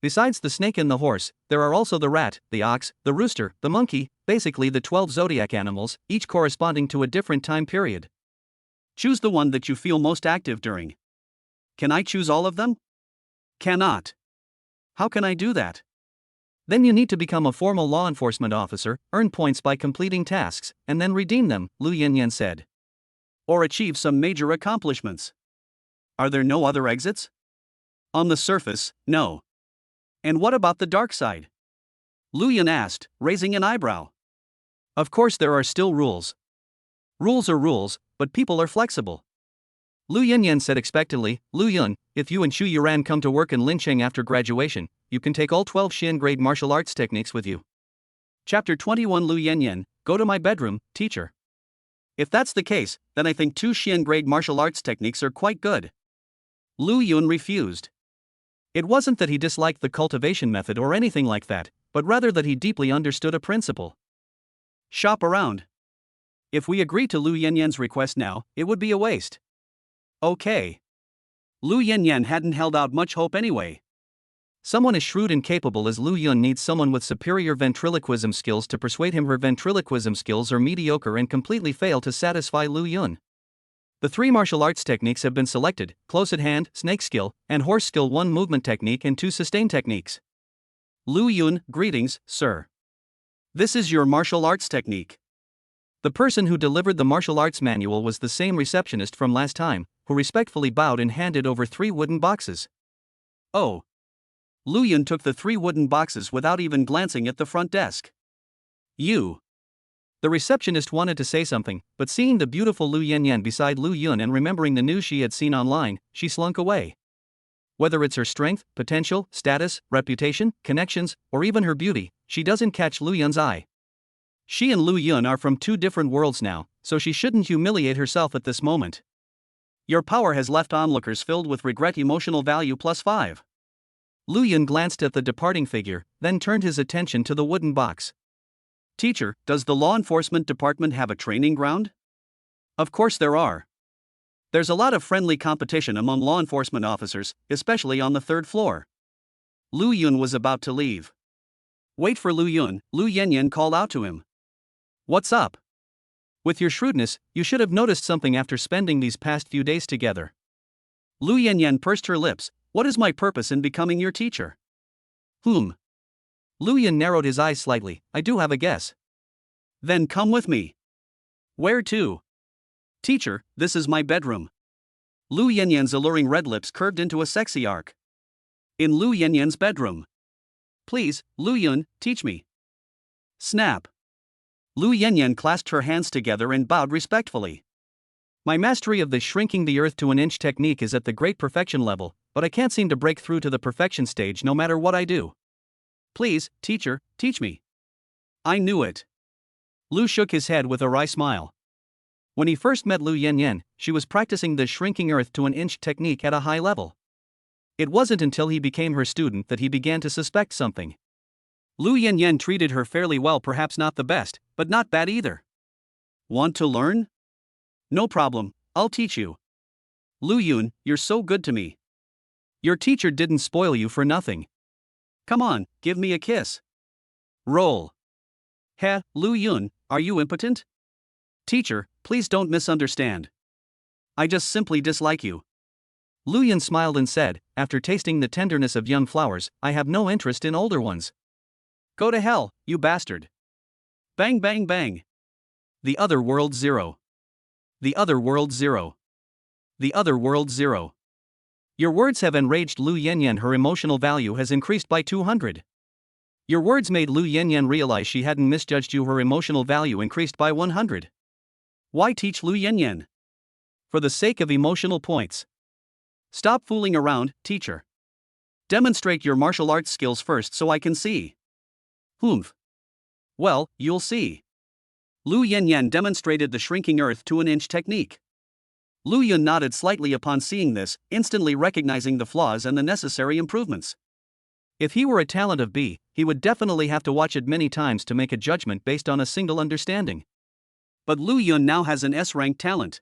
Besides the snake and the horse, there are also the rat, the ox, the rooster, the monkey, basically the 12 zodiac animals, each corresponding to a different time period. Choose the one that you feel most active during. Can I choose all of them? Cannot. How can I do that? Then you need to become a formal law enforcement officer, earn points by completing tasks, and then redeem them, Lu Yanyan said. Or achieve some major accomplishments. Are there no other exits? On the surface, no. And what about the dark side? Lu Yun asked, raising an eyebrow. Of course there are still rules. Rules are rules, but people are flexible. Lu Yanyan said expectantly, Lu Yun, if you and Xu Yuran come to work in Lincheng after graduation, you can take all 12 Xian grade martial arts techniques with you. Chapter 21 Lu Yanyan, go to my bedroom, teacher. If that's the case, then I think 2 Xian grade martial arts techniques are quite good. Lu Yun refused. It wasn't that he disliked the cultivation method or anything like that, but rather that he deeply understood a principle. Shop around. If we agree to Lu Yanyan's request now, it would be a waste. Okay. Lu Yanyan hadn't held out much hope anyway. Someone as shrewd and capable as Lu Yun needs someone with superior ventriloquism skills to persuade him. Her ventriloquism skills are mediocre and completely fail to satisfy Lu Yun. The 3 martial arts techniques have been selected: close at hand, snake skill, and horse skill, 1 movement technique and 2 sustain techniques. Lu Yun, greetings, sir. This is your martial arts technique. The person who delivered the martial arts manual was the same receptionist from last time, who respectfully bowed and handed over 3 wooden boxes. Oh. Lu Yun took the 3 wooden boxes without even glancing at the front desk. You. The receptionist wanted to say something, but seeing the beautiful Lu Yanyan beside Lu Yun and remembering the news she had seen online, she slunk away. Whether it's her strength, potential, status, reputation, connections, or even her beauty, she doesn't catch Lu Yun's eye. She and Lu Yun are from 2 different worlds now, so she shouldn't humiliate herself at this moment. Your power has left onlookers filled with regret. Emotional value +5. Lu Yun glanced at the departing figure, then turned his attention to the wooden box. Teacher, does the law enforcement department have a training ground? Of course there are. There's a lot of friendly competition among law enforcement officers, especially on the 3rd floor. Lu Yun was about to leave. Wait for Lu Yun, Lu Yanyan called out to him. What's up? With your shrewdness, you should have noticed something after spending these past few days together. Lu Yanyan pursed her lips. What is my purpose in becoming your teacher? Lu Yun narrowed his eyes slightly. I do have a guess. Then come with me. Where to? Teacher, this is my bedroom. Lu Yanyan's alluring red lips curved into a sexy arc. In Lu Yanyan's bedroom. Please, Lu Yun, teach me. Snap. Lu Yanyan clasped her hands together and bowed respectfully. My mastery of the shrinking the earth to an inch technique is at the great perfection level, but I can't seem to break through to the perfection stage no matter what I do. Please, teacher, teach me. I knew it. Lu shook his head with a wry smile. When he first met Lu Yanyan, she was practicing the shrinking earth to an inch technique at a high level. It wasn't until he became her student that he began to suspect something. Lu Yanyan treated her fairly well, perhaps not the best, but not bad either. Want to learn? No problem, I'll teach you. Lu Yun, you're so good to me. Your teacher didn't spoil you for nothing. Come on, give me a kiss. Roll. Heh, Lu Yun, are you impotent? Teacher, please don't misunderstand. I just simply dislike you. Lu Yun smiled and said, after tasting the tenderness of young flowers, I have no interest in older ones. Go to hell, you bastard. Bang bang bang. The other world 0. The other world 0. The other world 0. Your words have enraged Lu Yanyan. Her emotional value has increased by 200. Your words made Lu Yanyan realize she hadn't misjudged you. Her emotional value increased by 100. Why teach Lu Yanyan? For the sake of emotional points. Stop fooling around, teacher. Demonstrate your martial arts skills first so I can see. Humph. Well, you'll see. Lu Yanyan demonstrated the shrinking earth to an inch technique. Lu Yun nodded slightly upon seeing this, instantly recognizing the flaws and the necessary improvements. If he were a talent of B, he would definitely have to watch it many times to make a judgment based on a single understanding. But Lu Yun now has an S-rank talent.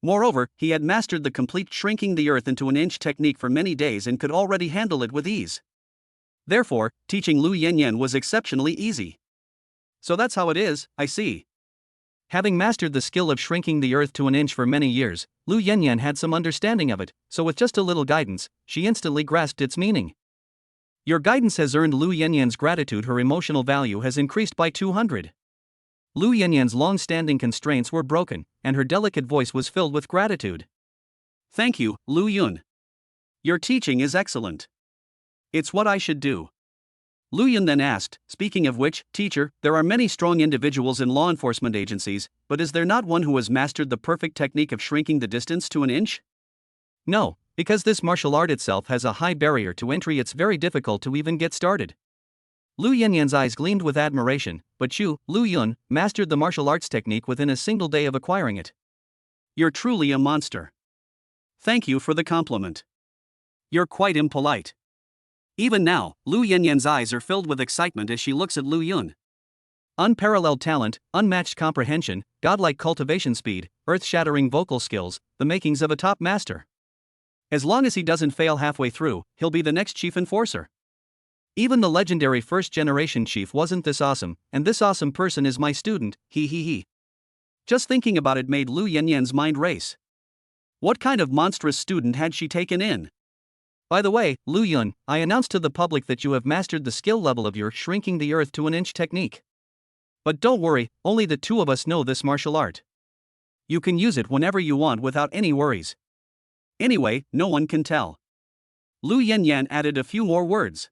Moreover, he had mastered the complete shrinking the earth into an inch technique for many days and could already handle it with ease. Therefore, teaching Lu Yanyan was exceptionally easy. So that's how it is, I see. Having mastered the skill of shrinking the earth to an inch for many years, Lu Yanyan had some understanding of it, so with just a little guidance, she instantly grasped its meaning. Your guidance has earned Lu Yanyan's gratitude. Her emotional value has increased by 200. Lu Yanyan's long-standing constraints were broken, and her delicate voice was filled with gratitude. Thank you, Lu Yun. Your teaching is excellent. It's what I should do. Lu Yun then asked, speaking of which, teacher, there are many strong individuals in law enforcement agencies, but is there not one who has mastered the perfect technique of shrinking the distance to an inch? No, because this martial art itself has a high barrier to entry. It's very difficult to even get started. Lu Yanyan's eyes gleamed with admiration, but you, Lu Yun, mastered the martial arts technique within a single day of acquiring it. You're truly a monster. Thank you for the compliment. You're quite impolite. Even now, Lu Yanyan's eyes are filled with excitement as she looks at Lu Yun. Unparalleled talent, unmatched comprehension, godlike cultivation speed, earth-shattering vocal skills, the makings of a top master. As long as he doesn't fail halfway through, he'll be the next chief enforcer. Even the legendary first-generation chief wasn't this awesome, and this awesome person is my student, he. Just thinking about it made Lu Yanyan's mind race. What kind of monstrous student had she taken in? By the way, Lu Yun, I announced to the public that you have mastered the skill level of your shrinking the earth to an inch technique. But don't worry, only the two of us know this martial art. You can use it whenever you want without any worries. Anyway, no one can tell. Lu Yanyan added a few more words.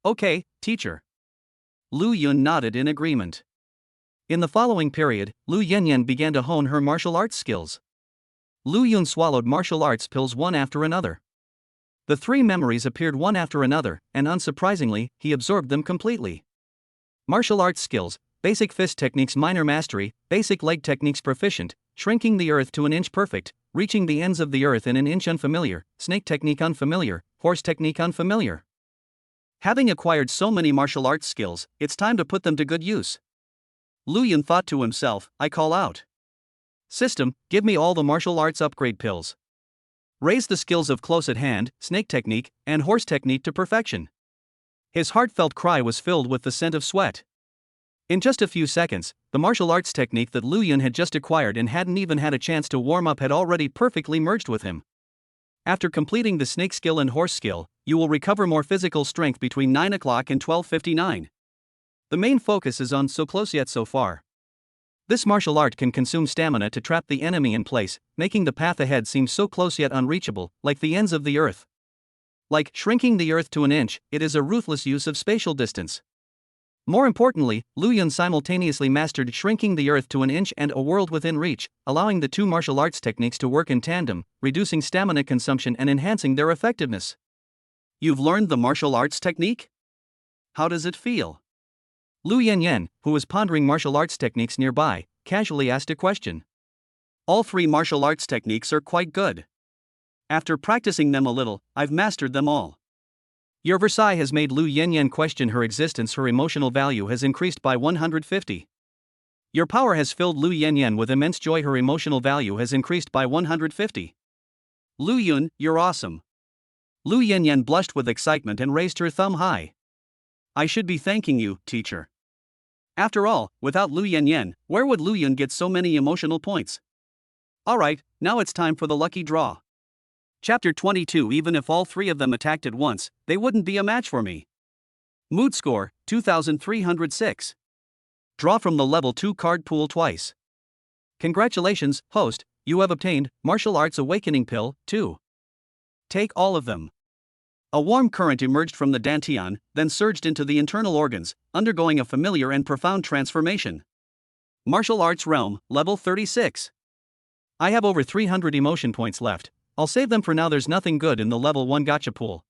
Okay, teacher. Lu Yun nodded in agreement. In the following period, Lu Yanyan began to hone her martial arts skills. Lu Yun swallowed martial arts pills one after another. The three memories appeared one after another, and unsurprisingly, he absorbed them completely. Martial arts skills, basic fist techniques minor mastery, basic leg techniques proficient, shrinking the earth to an inch perfect, reaching the ends of the earth in an inch unfamiliar, snake technique unfamiliar, horse technique unfamiliar. Having acquired so many martial arts skills, it's time to put them to good use. Lu Yun thought to himself, I call out. System, give me all the martial arts upgrade pills. Raise the skills of close at hand, snake technique, and horse technique to perfection. His heartfelt cry was filled with the scent of sweat. In just a few seconds, the martial arts technique that Lu Yun had just acquired and hadn't even had a chance to warm up had already perfectly merged with him. After completing the snake skill and horse skill, you will recover more physical strength between 9 o'clock and 12:59. The main focus is on so close yet so far. This martial art can consume stamina to trap the enemy in place, making the path ahead seem so close yet unreachable, like the ends of the earth. Like shrinking the earth to an inch, it is a ruthless use of spatial distance. More importantly, Lu Yun simultaneously mastered shrinking the earth to an inch and a world within reach, allowing the two martial arts techniques to work in tandem, reducing stamina consumption and enhancing their effectiveness. You've learned the martial arts technique? How does it feel? Lu Yanyan, who was pondering martial arts techniques nearby, casually asked a question. All three martial arts techniques are quite good. After practicing them a little, I've mastered them all. Your Versailles has made Lu Yanyan question her existence. Her emotional value has increased by 150. Your power has filled Lu Yanyan with immense joy. Her emotional value has increased by 150. Lu Yun, you're awesome. Lu Yanyan blushed with excitement and raised her thumb high. I should be thanking you, teacher. After all, without Lu Yanyan, where would Lu Yun get so many emotional points? Alright, now it's time for the lucky draw. Chapter 22. Even if all three of them attacked at once, they wouldn't be a match for me. Mood score, 2306. Draw from the level 2 card pool twice. Congratulations, host, you have obtained Martial Arts Awakening Pill 2. Take all of them. A warm current emerged from the dantian, then surged into the internal organs, undergoing a familiar and profound transformation. Martial Arts Realm, level 36. I have over 300 emotion points left. I'll save them for now. There's nothing good in the level 1 gacha pool.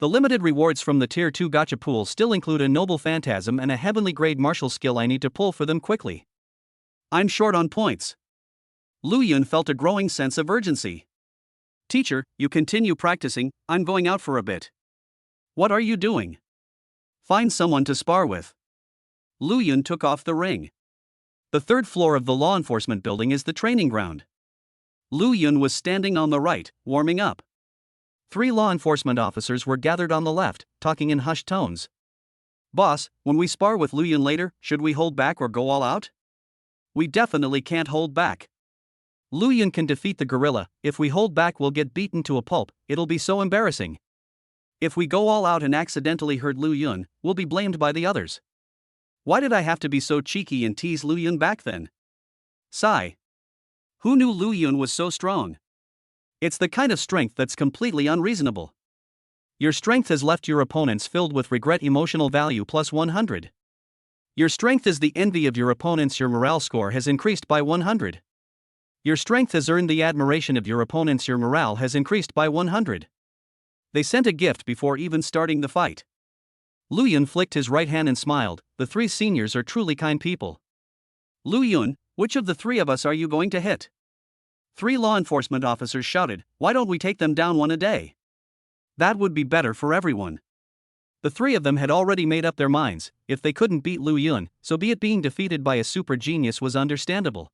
The limited rewards from the tier 2 gacha pool still include a noble phantasm and a heavenly grade martial skill. I need to pull for them quickly. I'm short on points. Lu Yun felt a growing sense of urgency. Teacher, you continue practicing, I'm going out for a bit. What are you doing? Find someone to spar with. Lu Yun took off the ring. The third floor of the law enforcement building is the training ground. Lu Yun was standing on the right, warming up. 3 law enforcement officers were gathered on the left, talking in hushed tones. Boss, when we spar with Lu Yun later, should we hold back or go all out? We definitely can't hold back. Lu Yun can defeat the gorilla. If we hold back, we'll get beaten to a pulp. It'll be so embarrassing. If we go all out and accidentally hurt Lu Yun, we'll be blamed by the others. Why did I have to be so cheeky and tease Lu Yun back then? Sigh. Who knew Lu Yun was so strong? It's the kind of strength that's completely unreasonable. Your strength has left your opponents filled with regret. Emotional value plus 100. Your strength is the envy of your opponents. Your morale score has increased by 100. Your strength has earned the admiration of your opponents. Your morale has increased by 100. They sent a gift before even starting the fight. Lu Yun flicked his right hand and smiled. The 3 seniors are truly kind people. Lu Yun, which of the 3 of us are you going to hit? 3 law enforcement officers shouted, why don't we take them down one a day? That would be better for everyone. The 3 of them had already made up their minds. If they couldn't beat Lu Yun, so be it. Being defeated by a super genius was understandable.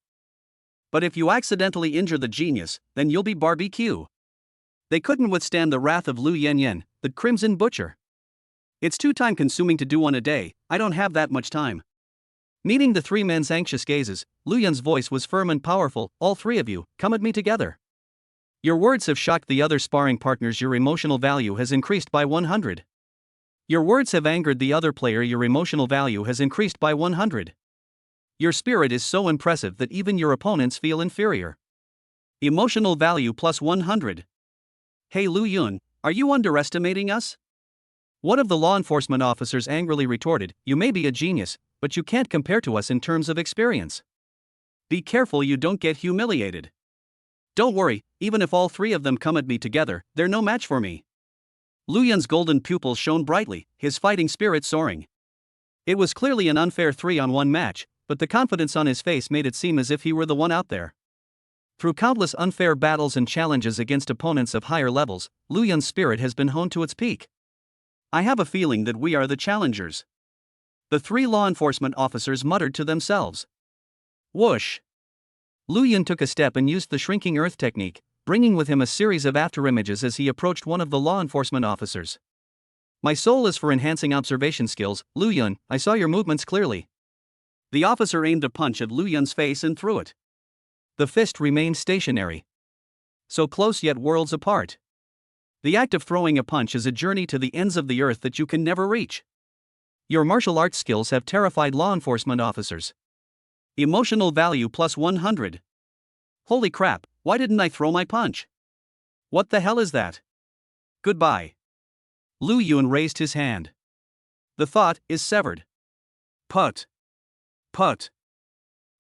But if you accidentally injure the genius, then you'll be barbecue. They couldn't withstand the wrath of Lu Yanyan, the Crimson Butcher. It's too time-consuming to do one a day. I don't have that much time. Meeting the 3 men's anxious gazes, Lu Yun's voice was firm and powerful. All 3 of you, come at me together. Your words have shocked the other sparring partners. Your emotional value has increased by 100. Your words have angered the other player. Your emotional value has increased by 100. Your spirit is so impressive that even your opponents feel inferior. Emotional value plus 100. Hey Lu Yun, are you underestimating us? One of the law enforcement officers angrily retorted, you may be a genius, but you can't compare to us in terms of experience. Be careful you don't get humiliated. Don't worry, even if all 3 of them come at me together, they're no match for me. Lu Yun's golden pupils shone brightly, his fighting spirit soaring. It was clearly an unfair 3-on-1 match, but the confidence on his face made it seem as if he were the one out there. Through countless unfair battles and challenges against opponents of higher levels, Lu Yun's spirit has been honed to its peak. I have a feeling that we are the challengers. The 3 law enforcement officers muttered to themselves. Whoosh! Lu Yun took a step and used the shrinking earth technique, bringing with him a series of afterimages as he approached one of the law enforcement officers. My soul is for enhancing observation skills. Lu Yun, I saw your movements clearly. The officer aimed a punch at Lu Yun's face and threw it. The fist remained stationary. So close yet worlds apart. The act of throwing a punch is a journey to the ends of the earth that you can never reach. Your martial arts skills have terrified law enforcement officers. Emotional value plus 100. Holy crap, why didn't I throw my punch? What the hell is that? Goodbye. Lu Yun raised his hand. The thought is severed. Put. Put.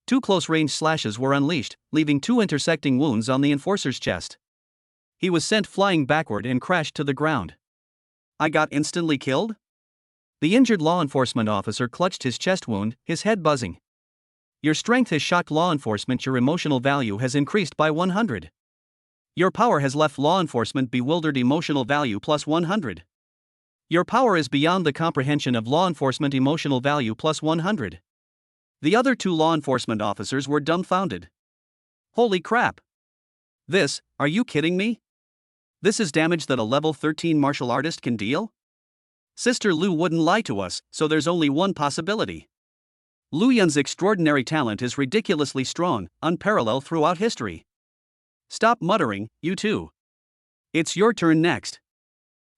Two close-range slashes were unleashed, leaving two intersecting wounds on the enforcer's chest. He was sent flying backward and crashed to the ground. I got instantly killed? The injured law enforcement officer clutched his chest wound, his head buzzing. Your strength has shocked law enforcement. Your emotional value has increased by 100. Your power has left law enforcement bewildered. Emotional value plus 100. Your power is beyond the comprehension of law enforcement. Emotional value plus 100. The other two law enforcement officers were dumbfounded. Holy crap! Are you kidding me? This is damage that a level 13 martial artist can deal? Sister Lu wouldn't lie to us, so there's only one possibility. Lu Yun's extraordinary talent is ridiculously strong, unparalleled throughout history. Stop muttering, you two. It's your turn next.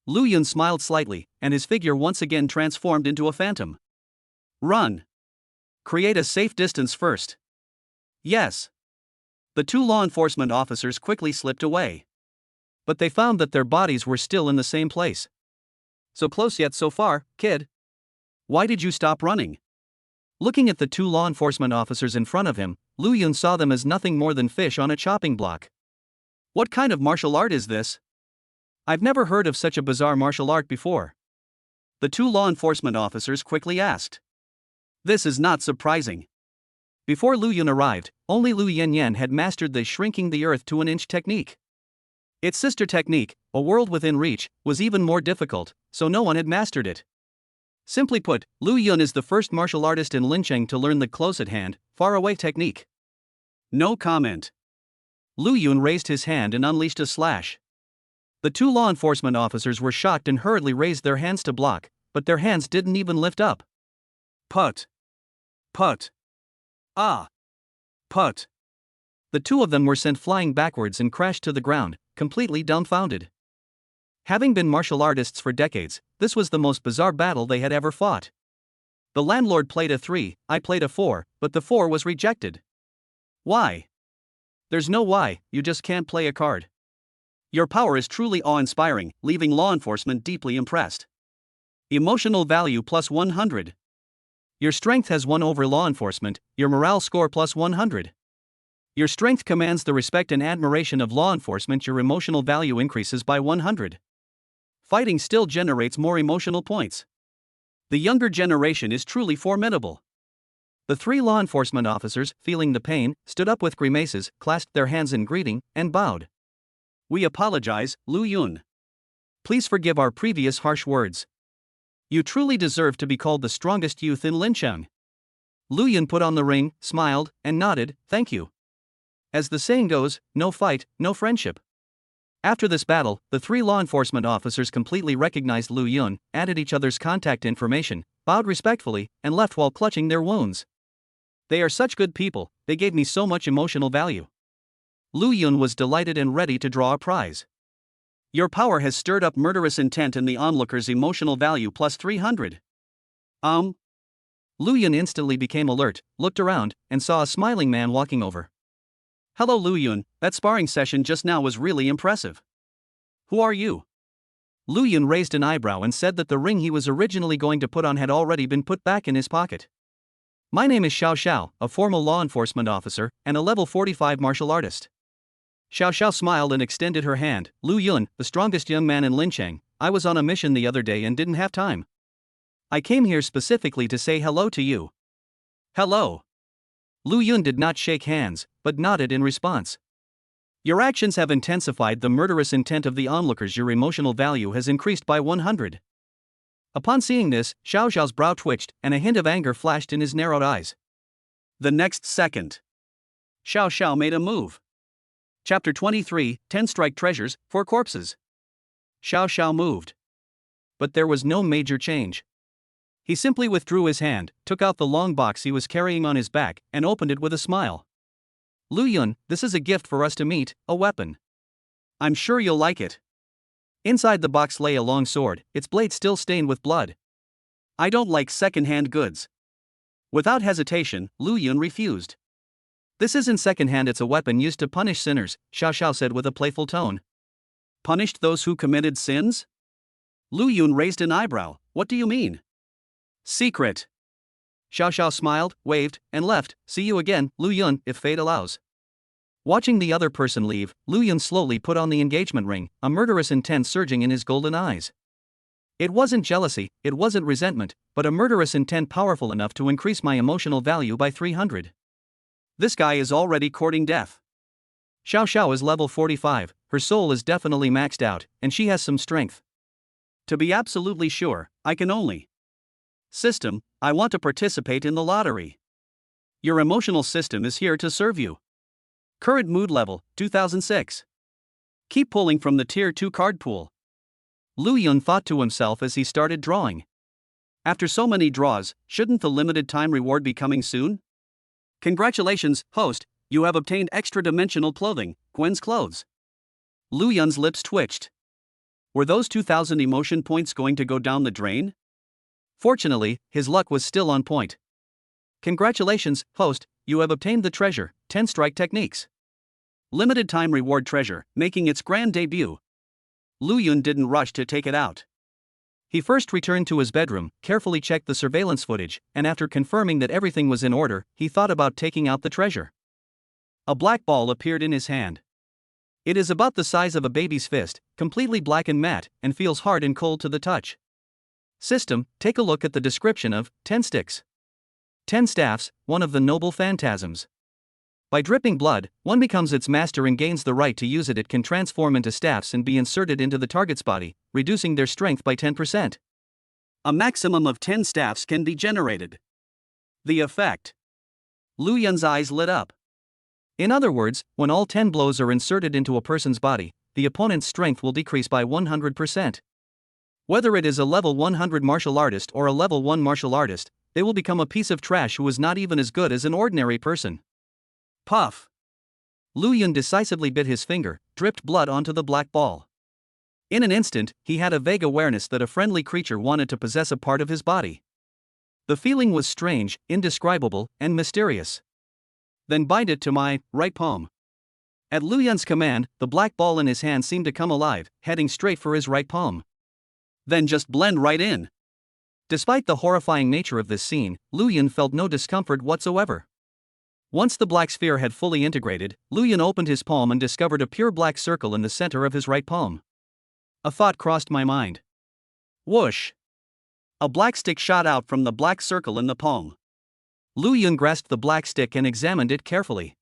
Lu Yun smiled slightly, and his figure once again transformed into a phantom. Run. Create a safe distance first. Yes. The two law enforcement officers quickly slipped away. But they found that their bodies were still in the same place. So close yet so far, kid. Why did you stop running? Looking at the two law enforcement officers in front of him, Lu Yun saw them as nothing more than fish on a chopping block. What kind of martial art is this? I've never heard of such a bizarre martial art before. The two law enforcement officers quickly asked. This is not surprising. Before Lu Yun arrived, only Lu Yanyan had mastered the shrinking the earth to an inch technique. Its sister technique, a world within reach, was even more difficult, so no one had mastered it. Simply put, Lu Yun is the first martial artist in Lincheng to learn the close-at-hand, far-away technique. No comment. Lu Yun raised his hand and unleashed a slash. The two law enforcement officers were shocked and hurriedly raised their hands to block, but their hands didn't even lift up. Put. Put. Ah. Put. The two of them were sent flying backwards and crashed to the ground, completely dumbfounded. Having been martial artists for decades, this was the most bizarre battle they had ever fought. The landlord played a 3, I played a 4, but the 4 was rejected. Why? There's no why, you just can't play a card. Your power is truly awe-inspiring, leaving law enforcement deeply impressed. Emotional value plus 100. Your strength has won over law enforcement, your morale score plus 100. Your strength commands the respect and admiration of law enforcement. Your emotional value increases by 100. Fighting still generates more emotional points. The younger generation is truly formidable. The three law enforcement officers, feeling the pain, stood up with grimaces, clasped their hands in greeting, and bowed. We apologize, Lu Yun. Please forgive our previous harsh words. You truly deserve to be called the strongest youth in Lincheng. Lu Yun put on the ring, smiled, and nodded, thank you. As the saying goes, no fight, no friendship. After this battle, the three law enforcement officers completely recognized Lu Yun, added each other's contact information, bowed respectfully, and left while clutching their wounds. They are such good people, they gave me so much emotional value. Lu Yun was delighted and ready to draw a prize. Your power has stirred up murderous intent in the onlookers. Emotional value plus 300. Lu Yun instantly became alert, looked around, and saw a smiling man walking over. Hello Lu Yun, that sparring session just now was really impressive. Who are you? Lu Yun raised an eyebrow and said that the ring he was originally going to put on had already been put back in his pocket. My name is Xiao Xiao, a former law enforcement officer, and a level 45 martial artist. Xiao Xiao smiled and extended her hand. Lu Yun, the strongest young man in Lincheng, I was on a mission the other day and didn't have time. I came here specifically to say hello to you. Hello. Lu Yun did not shake hands, but nodded in response. Your actions have intensified the murderous intent of the onlookers. Your emotional value has increased by 100. Upon seeing this, Xiao Xiao's brow twitched, and a hint of anger flashed in his narrowed eyes. The next second, Xiao Xiao made a move. Chapter 23, 10 Strike Treasures, 4 Corpses. Xiao Xiao moved. But there was no major change. He simply withdrew his hand, took out the long box he was carrying on his back, and opened it with a smile. Lu Yun, this is a gift for us to meet, a weapon. I'm sure you'll like it. Inside the box lay a long sword, its blade still stained with blood. I don't like second-hand goods. Without hesitation, Lu Yun refused. This isn't second-hand, it's a weapon used to punish sinners, Xiao Xiao said with a playful tone. Punished those who committed sins? Lu Yun raised an eyebrow, what do you mean? Secret. Xiao Xiao smiled, waved, and left. See you again, Lu Yun, if fate allows. Watching the other person leave, Lu Yun slowly put on the engagement ring, a murderous intent surging in his golden eyes. It wasn't jealousy, it wasn't resentment, but a murderous intent powerful enough to increase my emotional value by 300. This guy is already courting death. Xiao Xiao is level 45, her soul is definitely maxed out, and she has some strength. To be absolutely sure, I can only. System, I want to participate in the lottery. Your emotional system is here to serve you. Current mood level, 2006. Keep pulling from the tier 2 card pool. Lu Yun thought to himself as he started drawing. After so many draws, shouldn't the limited time reward be coming soon? Congratulations, host, you have obtained extra dimensional clothing, Gwen's clothes. Lu Yun's lips twitched. Were those 2,000 emotion points going to go down the drain? Fortunately, his luck was still on point. Congratulations, host, you have obtained the treasure, 10 strike techniques. Limited time reward treasure, making its grand debut. Lu Yun didn't rush to take it out. He first returned to his bedroom, carefully checked the surveillance footage, and after confirming that everything was in order, he thought about taking out the treasure. A black ball appeared in his hand. It is about the size of a baby's fist, completely black and matte, and feels hard and cold to the touch. System, take a look at the description of 10 sticks. 10 staffs, one of the noble phantasms. By dripping blood, one becomes its master and gains the right to use it. It can transform into staffs and be inserted into the target's body, reducing their strength by 10%. A maximum of 10 staffs can be generated. The effect. Lu Yun's eyes lit up. In other words, when all 10 blows are inserted into a person's body, the opponent's strength will decrease by 100%. Whether it is a level 100 martial artist or a level 1 martial artist, they will become a piece of trash who is not even as good as an ordinary person. Puff. Lu Yun decisively bit his finger, dripped blood onto the black ball. In an instant, he had a vague awareness that a friendly creature wanted to possess a part of his body. The feeling was strange, indescribable, and mysterious. Then bind it to my right palm. At Lu Yun's command, the black ball in his hand seemed to come alive, heading straight for his right palm. Then just blend right in. Despite the horrifying nature of this scene, Lu Yun felt no discomfort whatsoever. Once the black sphere had fully integrated, Lu Yun opened his palm and discovered a pure black circle in the center of his right palm. A thought crossed my mind. Whoosh! A black stick shot out from the black circle in the palm. Lu Yun grasped the black stick and examined it carefully.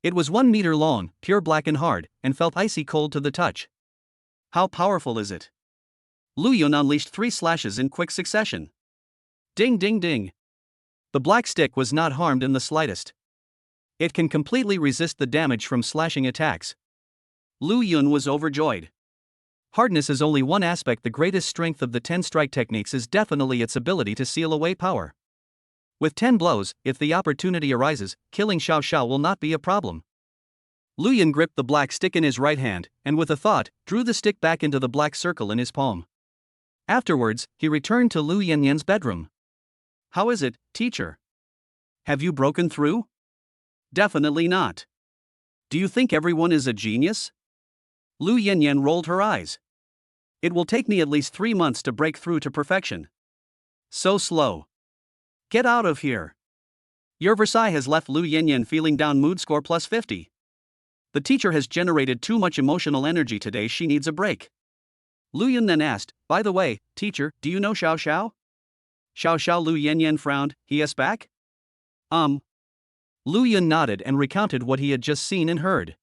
It was 1 meter long, pure black and hard, and felt icy cold to the touch. How powerful is it? Lu Yun unleashed 3 slashes in quick succession. Ding ding ding. The black stick was not harmed in the slightest. It can completely resist the damage from slashing attacks. Lu Yun was overjoyed. Hardness is only one aspect. The greatest strength of the 10 strike techniques is definitely its ability to seal away power. With 10 blows, if the opportunity arises, killing Xiao Xiao will not be a problem. Lu Yun gripped the black stick in his right hand, and with a thought, drew the stick back into the black circle in his palm. Afterwards, he returned to Lu Yanyan's bedroom. How is it, teacher? Have you broken through? Definitely not. Do you think everyone is a genius? Lu Yanyan rolled her eyes. It will take me at least 3 months to break through to perfection. So slow. Get out of here. Your Versailles has left Lu Yanyan feeling down. Mood score plus 50. The teacher has generated too much emotional energy today. She needs a break. Lu Yun then asked, by the way, teacher, do you know Xiao Xiao? Xiao Xiao. Lu Yanyan frowned. He is back? Lu Yun nodded and recounted what he had just seen and heard.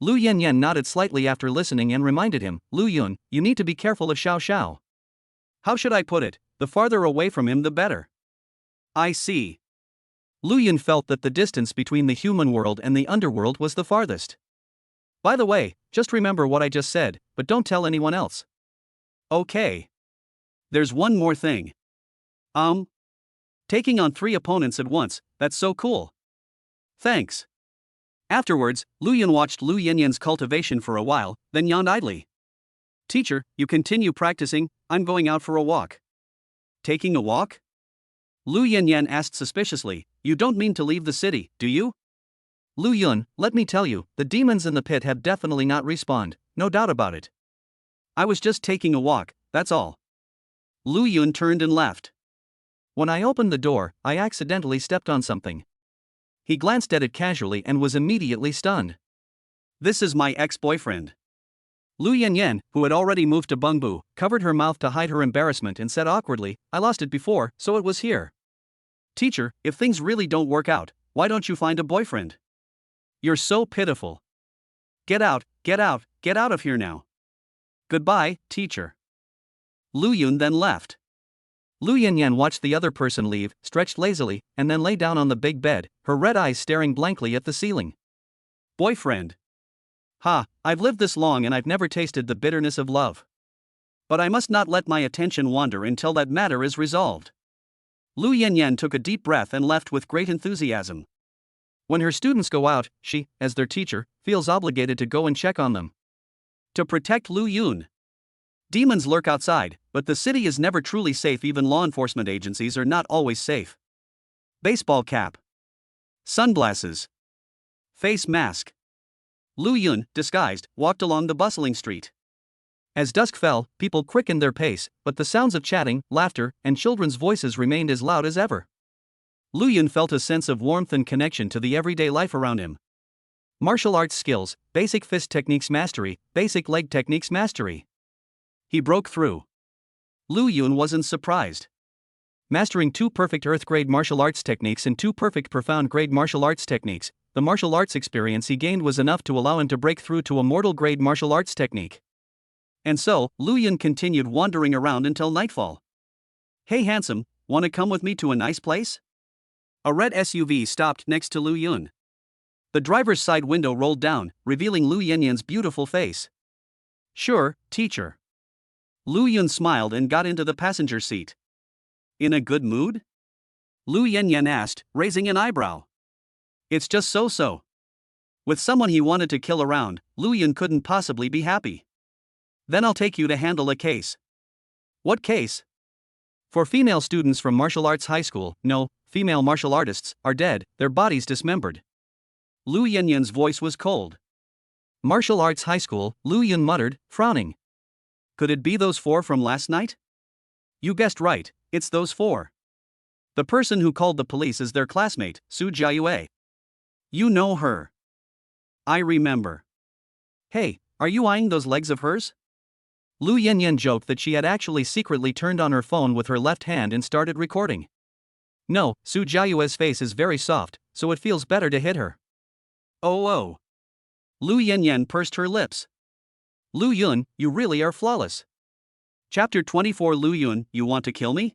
Lu Yanyan nodded slightly after listening and reminded him, Lu Yun, you need to be careful of Xiao Xiao. How should I put it? The farther away from him the better. I see. Lu Yun felt that the distance between the human world and the underworld was the farthest. By the way, just remember what I just said, but don't tell anyone else. Okay. There's one more thing. Taking on 3 opponents at once, that's so cool. Thanks. Afterwards, Lu Yun watched Lu Yanyan's cultivation for a while, then yawned idly. Teacher, you continue practicing, I'm going out for a walk. Taking a walk? Lu Yanyan asked suspiciously, you don't mean to leave the city, do you? Lu Yun, let me tell you, the demons in the pit have definitely not respawned, no doubt about it. I was just taking a walk, that's all. Lu Yun turned and left. When I opened the door, I accidentally stepped on something. He glanced at it casually and was immediately stunned. This is my ex-boyfriend. Lu Yanyan, who had already moved to Bengbu, covered her mouth to hide her embarrassment and said awkwardly, I lost it before, so it was here. Teacher, if things really don't work out, why don't you find a boyfriend? You're so pitiful. Get out of here now. Goodbye, teacher. Lu Yun then left. Lu Yanyan watched the other person leave, stretched lazily, and then lay down on the big bed, her red eyes staring blankly at the ceiling. Boyfriend. Ha, I've lived this long and I've never tasted the bitterness of love. But I must not let my attention wander until that matter is resolved. Lu Yanyan took a deep breath and left with great enthusiasm. When her students go out, she, as their teacher, feels obligated to go and check on them. To protect Lu Yun. Demons lurk outside, but the city is never truly safe. Even law enforcement agencies are not always safe. Baseball cap. Sunglasses. Face mask. Lu Yun, disguised, walked along the bustling street. As dusk fell, people quickened their pace, but the sounds of chatting, laughter, and children's voices remained as loud as ever. Lu Yun felt a sense of warmth and connection to the everyday life around him. Martial arts skills, basic fist techniques mastery, basic leg techniques mastery. He broke through. Lu Yun wasn't surprised. Mastering 2 perfect earth-grade martial arts techniques and 2 perfect profound-grade martial arts techniques, the martial arts experience he gained was enough to allow him to break through to a mortal-grade martial arts technique. And so, Lu Yun continued wandering around until nightfall. Hey handsome, wanna come with me to a nice place? A red SUV stopped next to Lu Yun. The driver's side window rolled down, revealing Lu Yanyan's beautiful face. Sure, teacher. Lu Yun smiled and got into the passenger seat. In a good mood? Lu Yanyan asked, raising an eyebrow. It's just so-so. With someone he wanted to kill around, Lu Yun couldn't possibly be happy. Then I'll take you to handle a case. What case? For female students from martial arts high school, no, female martial artists, are dead, their bodies dismembered. Lu Yanyan's voice was cold. Martial arts high school, Lu Yun muttered, frowning. Could it be those 4 from last night? You guessed right, it's those 4. The person who called the police is their classmate, Su Jiayue. You know her. I remember. Hey, are you eyeing those legs of hers? Lu Yanyan joked that she had actually secretly turned on her phone with her left hand and started recording. No, Su Jiayue's face is very soft, so it feels better to hit her. Oh. Lu Yanyan pursed her lips. Lu Yun, you really are flawless. Chapter 24. Lu Yun, you want to kill me?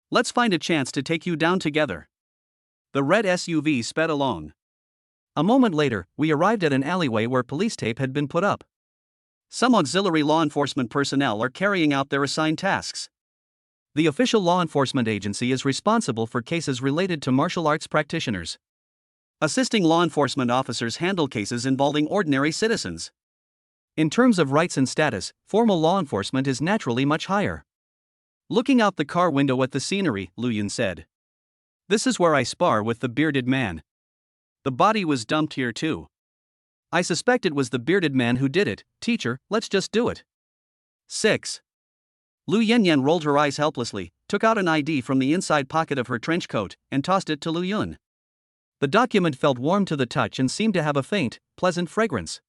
Let's find a chance to take you down together. The red SUV sped along. A moment later, we arrived at an alleyway where police tape had been put up. Some auxiliary law enforcement personnel are carrying out their assigned tasks. The official law enforcement agency is responsible for cases related to martial arts practitioners. Assisting law enforcement officers handle cases involving ordinary citizens. In terms of rights and status, formal law enforcement is naturally much higher. Looking out the car window at the scenery, Lu Yun said. This is where I spar with the bearded man. The body was dumped here too. I suspect it was the bearded man who did it. Teacher, let's just do it. 6. Lu Yanyan rolled her eyes helplessly, took out an ID from the inside pocket of her trench coat, and tossed it to Lu Yun. The document felt warm to the touch and seemed to have a faint, pleasant fragrance.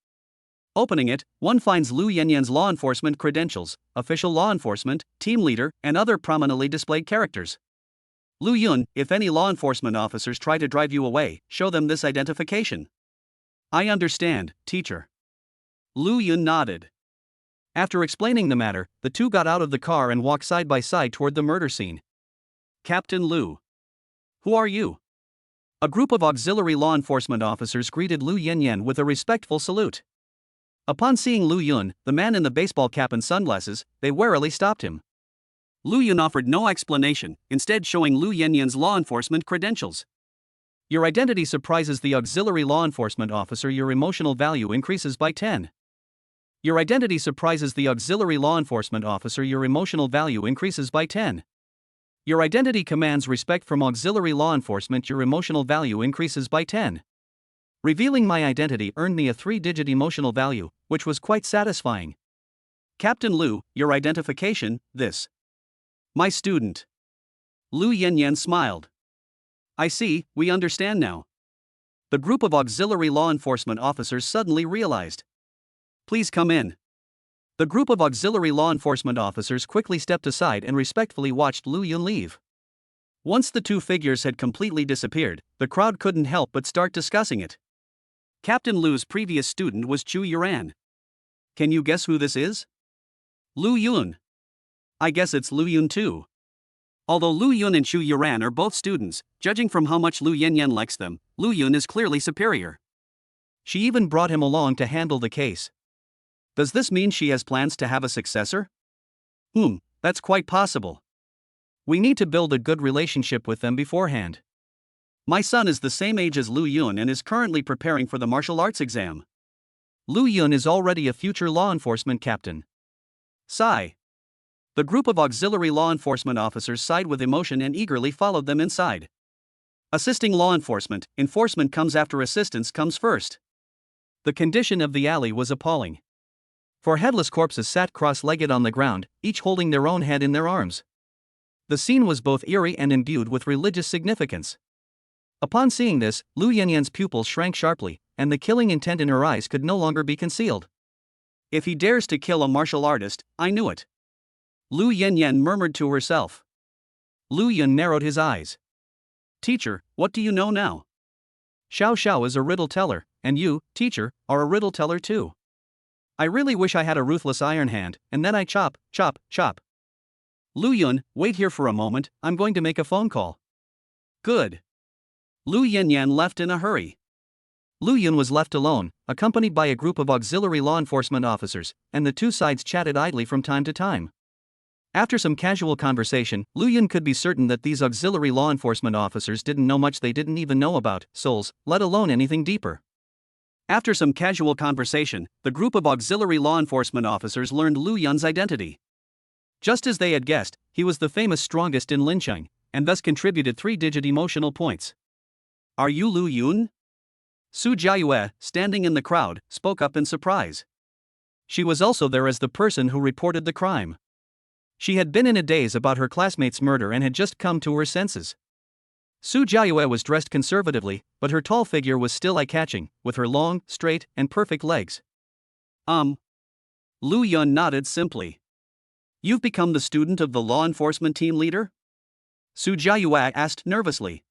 Opening it, one finds Lu Yanyan's law enforcement credentials, official law enforcement, team leader, and other prominently displayed characters. Lu Yun, if any law enforcement officers try to drive you away, show them this identification. I understand, teacher. Lu Yun nodded. After explaining the matter, the two got out of the car and walked side by side toward the murder scene. Captain Lu. Who are you? A group of auxiliary law enforcement officers greeted Lu Yanyan with a respectful salute. Upon seeing Lu Yun, the man in the baseball cap and sunglasses, they warily stopped him. Lu Yun offered no explanation, instead showing Lu Yanyan's law enforcement credentials. Your identity surprises the auxiliary law enforcement officer. Your emotional value increases by 10. Your identity surprises the auxiliary law enforcement officer. Your emotional value increases by 10. Your identity commands respect from auxiliary law enforcement. Your emotional value increases by 10. Revealing my identity earned me a 3-digit emotional value, which was quite satisfying. Captain Lu, your identification, this. My student. Lu Yanyan smiled. I see, we understand now. The group of auxiliary law enforcement officers suddenly realized. Please come in. The group of auxiliary law enforcement officers quickly stepped aside and respectfully watched Lu Yun leave. Once the two figures had completely disappeared, the crowd couldn't help but start discussing it. Captain Lu's previous student was Chu Yuran. Can you guess who this is? Lu Yun. I guess it's Lu Yun too. Although Lu Yun and Chu Yuran are both students, judging from how much Lu Yanyan likes them, Lu Yun is clearly superior. She even brought him along to handle the case. Does this mean she has plans to have a successor? That's quite possible. We need to build a good relationship with them beforehand. My son is the same age as Lu Yun and is currently preparing for the martial arts exam. Lu Yun is already a future law enforcement captain. Sigh. The group of auxiliary law enforcement officers sighed with emotion and eagerly followed them inside. Assisting law enforcement, enforcement comes after assistance comes first. The condition of the alley was appalling. Four headless corpses sat cross-legged on the ground, each holding their own head in their arms. The scene was both eerie and imbued with religious significance. Upon seeing this, Lu Yanyan's pupils shrank sharply, and the killing intent in her eyes could no longer be concealed. If he dares to kill a martial artist, I knew it. Lu Yanyan murmured to herself. Lu Yun narrowed his eyes. Teacher, what do you know now? Xiao Xiao is a riddle teller, and you, teacher, are a riddle teller too. I really wish I had a ruthless iron hand, and then I chop, chop, chop. Lu Yun, wait here for a moment, I'm going to make a phone call. Good. Lu Yanyan left in a hurry. Lu Yun was left alone, accompanied by a group of auxiliary law enforcement officers, and the two sides chatted idly from time to time. After some casual conversation, Lu Yun could be certain that these auxiliary law enforcement officers didn't know much they didn't even know about souls, let alone anything deeper. After some casual conversation, the group of auxiliary law enforcement officers learned Lu Yun's identity. Just as they had guessed, he was the famous strongest in Lincheng, and thus contributed 3-digit emotional points. Are you Lu Yun? Su Jiayue, standing in the crowd, spoke up in surprise. She was also there as the person who reported the crime. She had been in a daze about her classmate's murder and had just come to her senses. Su Jiayue was dressed conservatively, but her tall figure was still eye-catching, with her long, straight, and perfect legs. Lu Yun nodded simply. You've become the student of the law enforcement team leader? Su Jiayue asked nervously.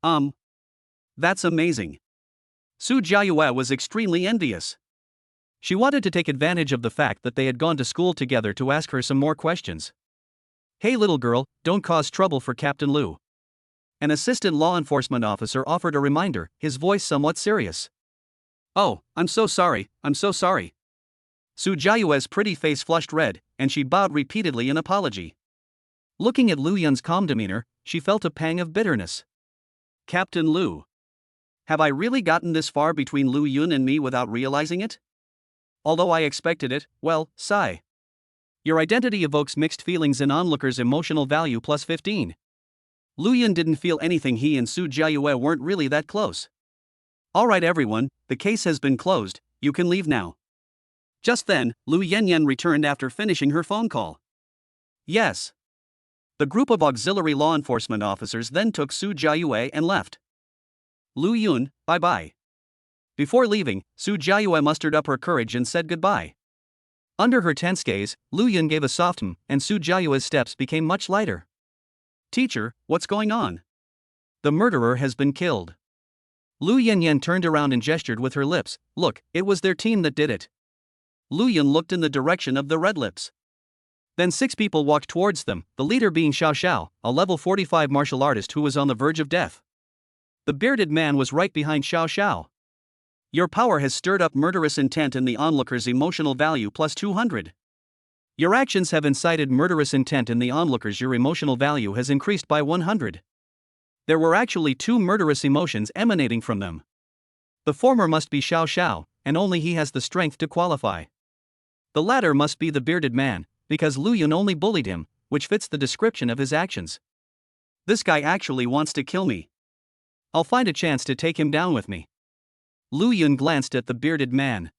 That's amazing. Su Jiayue was extremely envious. She wanted to take advantage of the fact that they had gone to school together to ask her some more questions. Hey little girl, don't cause trouble for Captain Lu. An assistant law enforcement officer offered a reminder, his voice somewhat serious. Oh, I'm so sorry. Su Jiayue's pretty face flushed red, and she bowed repeatedly in apology. Looking at Lu Yun's calm demeanor, she felt a pang of bitterness. Captain Lu. Have I really gotten this far between Lu Yun and me without realizing it? Although I expected it, well, sigh. Your identity evokes mixed feelings in onlookers' emotional value plus 15. Lu Yun didn't feel anything. He and Su Jiayue weren't really that close. Alright everyone, the case has been closed, you can leave now. Just then, Lu Yanyan returned after finishing her phone call. Yes. The group of auxiliary law enforcement officers then took Su Jiayue and left. Lu Yun, bye-bye. Before leaving, Su Jiayue mustered up her courage and said goodbye. Under her tense gaze, Lu Yun gave a soft and Su Jiayue's steps became much lighter. Teacher, what's going on? The murderer has been killed. Lu Yanyan turned around and gestured with her lips. Look, it was their team that did it. Lu Yun looked in the direction of the red lips. Then 6 people walked towards them, the leader being Xiao Xiao, a level 45 martial artist who was on the verge of death. The bearded man was right behind Xiao Xiao. Your power has stirred up murderous intent in the onlooker's emotional value plus 200. Your actions have incited murderous intent in the onlookers. Your emotional value has increased by 100. There were actually 2 murderous emotions emanating from them. The former must be Xiao Xiao, and only he has the strength to qualify. The latter must be the bearded man, because Lu Yun only bullied him, which fits the description of his actions. This guy actually wants to kill me. I'll find a chance to take him down with me. Lu Yun glanced at the bearded man.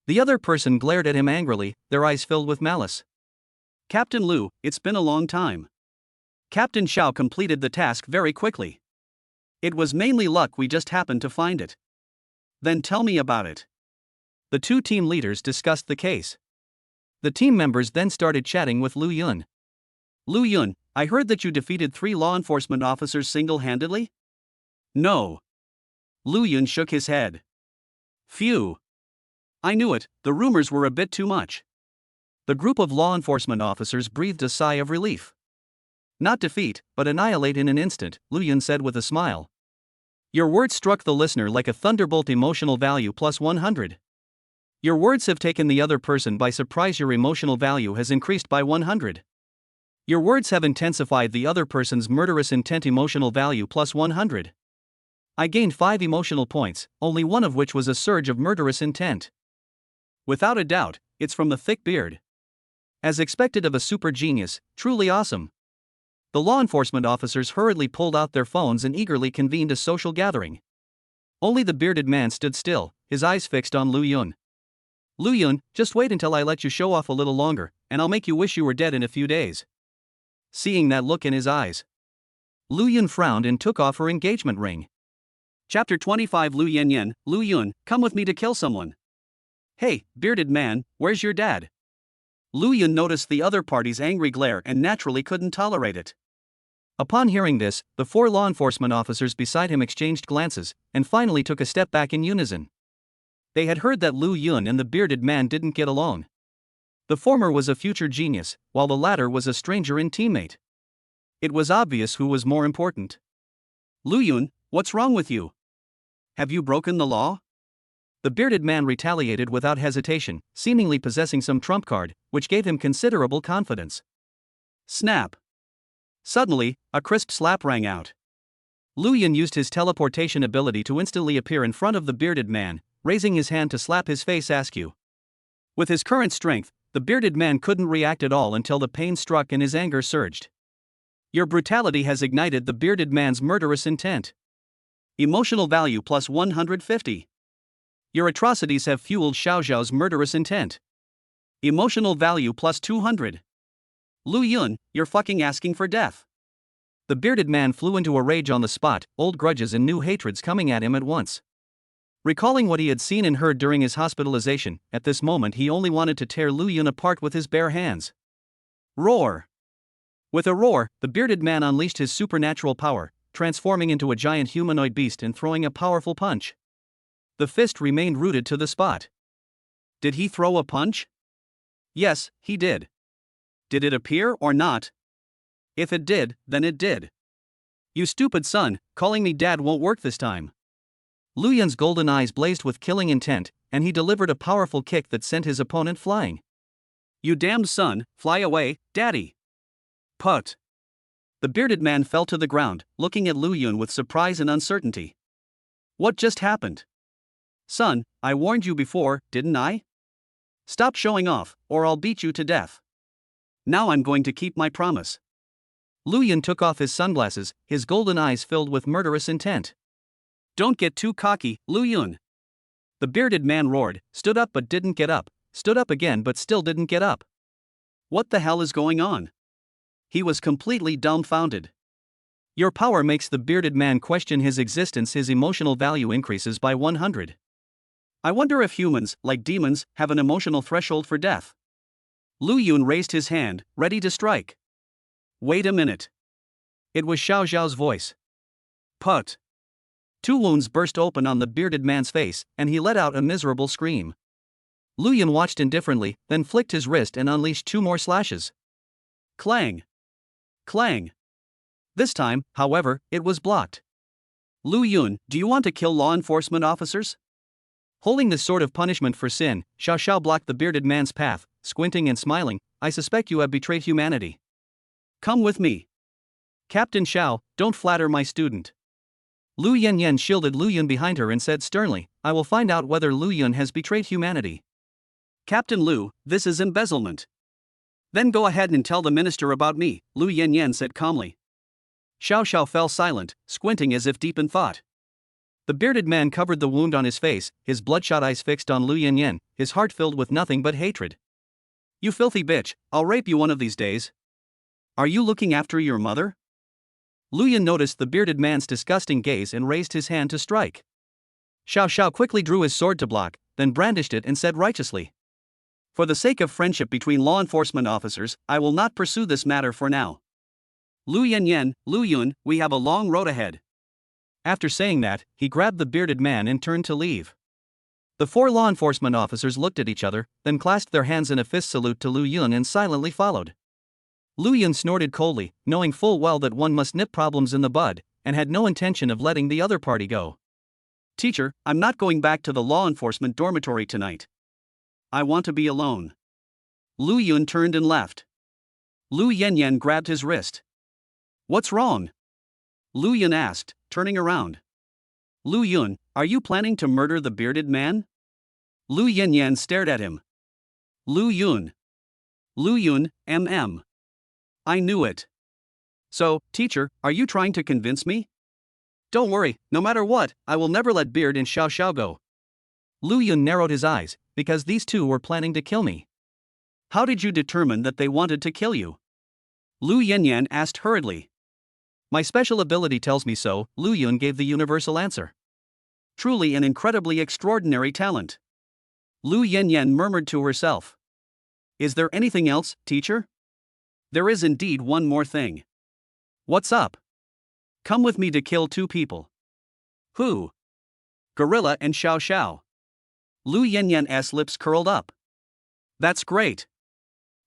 The other person glared at him angrily, their eyes filled with malice. Captain Lu, it's been a long time. Captain Xiao completed the task very quickly. It was mainly luck, we just happened to find it. Then tell me about it. The two team leaders discussed the case. The team members then started chatting with Lu Yun. Lu Yun, I heard that you defeated 3 law enforcement officers single-handedly? No. Lu Yun shook his head. Phew. I knew it, the rumors were a bit too much. The group of law enforcement officers breathed a sigh of relief. Not defeat, but annihilate in an instant, Lu Yun said with a smile. Your words struck the listener like a thunderbolt. Emotional value plus 100. Your words have taken the other person by surprise. Your emotional value has increased by 100. Your words have intensified the other person's murderous intent. Emotional value plus 100. I gained 5 emotional points, only one of which was a surge of murderous intent. Without a doubt, it's from the thick beard. As expected of a super genius, truly awesome. The law enforcement officers hurriedly pulled out their phones and eagerly convened a social gathering. Only the bearded man stood still, his eyes fixed on Lu Yun. Lu Yun, just wait until I let you show off a little longer, and I'll make you wish you were dead in a few days. Seeing that look in his eyes, Lu Yun frowned and took off her engagement ring. Chapter 25. Lu Yun, come with me to kill someone. Hey, bearded man, where's your dad? Lu Yun noticed the other party's angry glare and naturally couldn't tolerate it. Upon hearing this, the 4 law enforcement officers beside him exchanged glances, and finally took a step back in unison. They had heard that Lu Yun and the bearded man didn't get along. The former was a future genius, while the latter was a stranger and teammate. It was obvious who was more important. Lu Yun, what's wrong with you? Have you broken the law? The bearded man retaliated without hesitation, seemingly possessing some trump card, which gave him considerable confidence. Snap. Suddenly, a crisp slap rang out. Lu Yun used his teleportation ability to instantly appear in front of the bearded man, raising his hand to slap his face askew. With his current strength, the bearded man couldn't react at all until the pain struck and his anger surged. Your brutality has ignited the bearded man's murderous intent. Emotional value plus 150. Your atrocities have fueled Xiao Zhao's murderous intent. Emotional value plus 200. Lu Yun, you're fucking asking for death. The bearded man flew into a rage on the spot, old grudges and new hatreds coming at him at once. Recalling what he had seen and heard during his hospitalization, at this moment he only wanted to tear Lu Yun apart with his bare hands. Roar. With a roar, the bearded man unleashed his supernatural power, transforming into a giant humanoid beast and throwing a powerful punch. The fist remained rooted to the spot. Did he throw a punch? Yes, he did. Did it appear or not? If it did, then it did. You stupid son, calling me dad won't work this time. Lu Yun's golden eyes blazed with killing intent, and he delivered a powerful kick that sent his opponent flying. You damned son, fly away, daddy. Put. The bearded man fell to the ground, looking at Lu Yun with surprise and uncertainty. What just happened? Son, I warned you before, didn't I? Stop showing off, or I'll beat you to death. Now I'm going to keep my promise. Lu Yun took off his sunglasses, his golden eyes filled with murderous intent. Don't get too cocky, Lu Yun. The bearded man roared, stood up but didn't get up, stood up again but still didn't get up. What the hell is going on? He was completely dumbfounded. Your power makes the bearded man question his existence. His emotional value increases by 100. I wonder if humans, like demons, have an emotional threshold for death. Lu Yun raised his hand, ready to strike. Wait a minute. It was Xiao Zhao's voice. Put. 2 wounds burst open on the bearded man's face, and he let out a miserable scream. Lu Yun watched indifferently, then flicked his wrist and unleashed 2 more slashes. Clang. Clang. This time, however, it was blocked. Lu Yun, do you want to kill law enforcement officers? Holding the sword of punishment for sin, Xiao Zhao blocked the bearded man's path, squinting and smiling. I suspect you have betrayed humanity. Come with me. Captain Xiao, don't flatter my student. Lu Yan shielded Lu Yun behind her and said sternly, I will find out whether Lu Yun has betrayed humanity. Captain Lu, this is embezzlement. Then go ahead and tell the minister about me, Lu Yan said calmly. Xiao Zhao fell silent, squinting as if deep in thought. The bearded man covered the wound on his face, his bloodshot eyes fixed on Lu Yan, his heart filled with nothing but hatred. You filthy bitch, I'll rape you one of these days. Are you looking after your mother? Lu Yun noticed the bearded man's disgusting gaze and raised his hand to strike. Xiao Xiao quickly drew his sword to block, then brandished it and said righteously, "For the sake of friendship between law enforcement officers, I will not pursue this matter for now. Lu Yun, we have a long road ahead." After saying that, he grabbed the bearded man and turned to leave. The four law enforcement officers looked at each other, then clasped their hands in a fist salute to Lu Yun and silently followed. Lu Yun snorted coldly, knowing full well that one must nip problems in the bud, and had no intention of letting the other party go. "Teacher, I'm not going back to the law enforcement dormitory tonight. I want to be alone." Lu Yun turned and left. Lu Yanyan grabbed his wrist. "What's wrong?" Lu Yun asked, turning around. "Lu Yun, are you planning to murder the bearded man?" Lu Yanyan stared at him. Lu Yun, I knew it. "So, teacher, are you trying to convince me?" "Don't worry, no matter what, I will never let Beard and Xiao Xiao go." Lu Yun narrowed his eyes, because these two were planning to kill me. "How did you determine that they wanted to kill you?" Lu Yanyan asked hurriedly. "My special ability tells me so," Lu Yun gave the universal answer. "Truly an incredibly extraordinary talent." Lu Yanyan murmured to herself. "Is there anything else, teacher?" "There is indeed one more thing." "What's up?" "Come with me to kill two people." "Who?" "Gorilla and Xiao Xiao." Lu Yanyan's lips curled up. "That's great."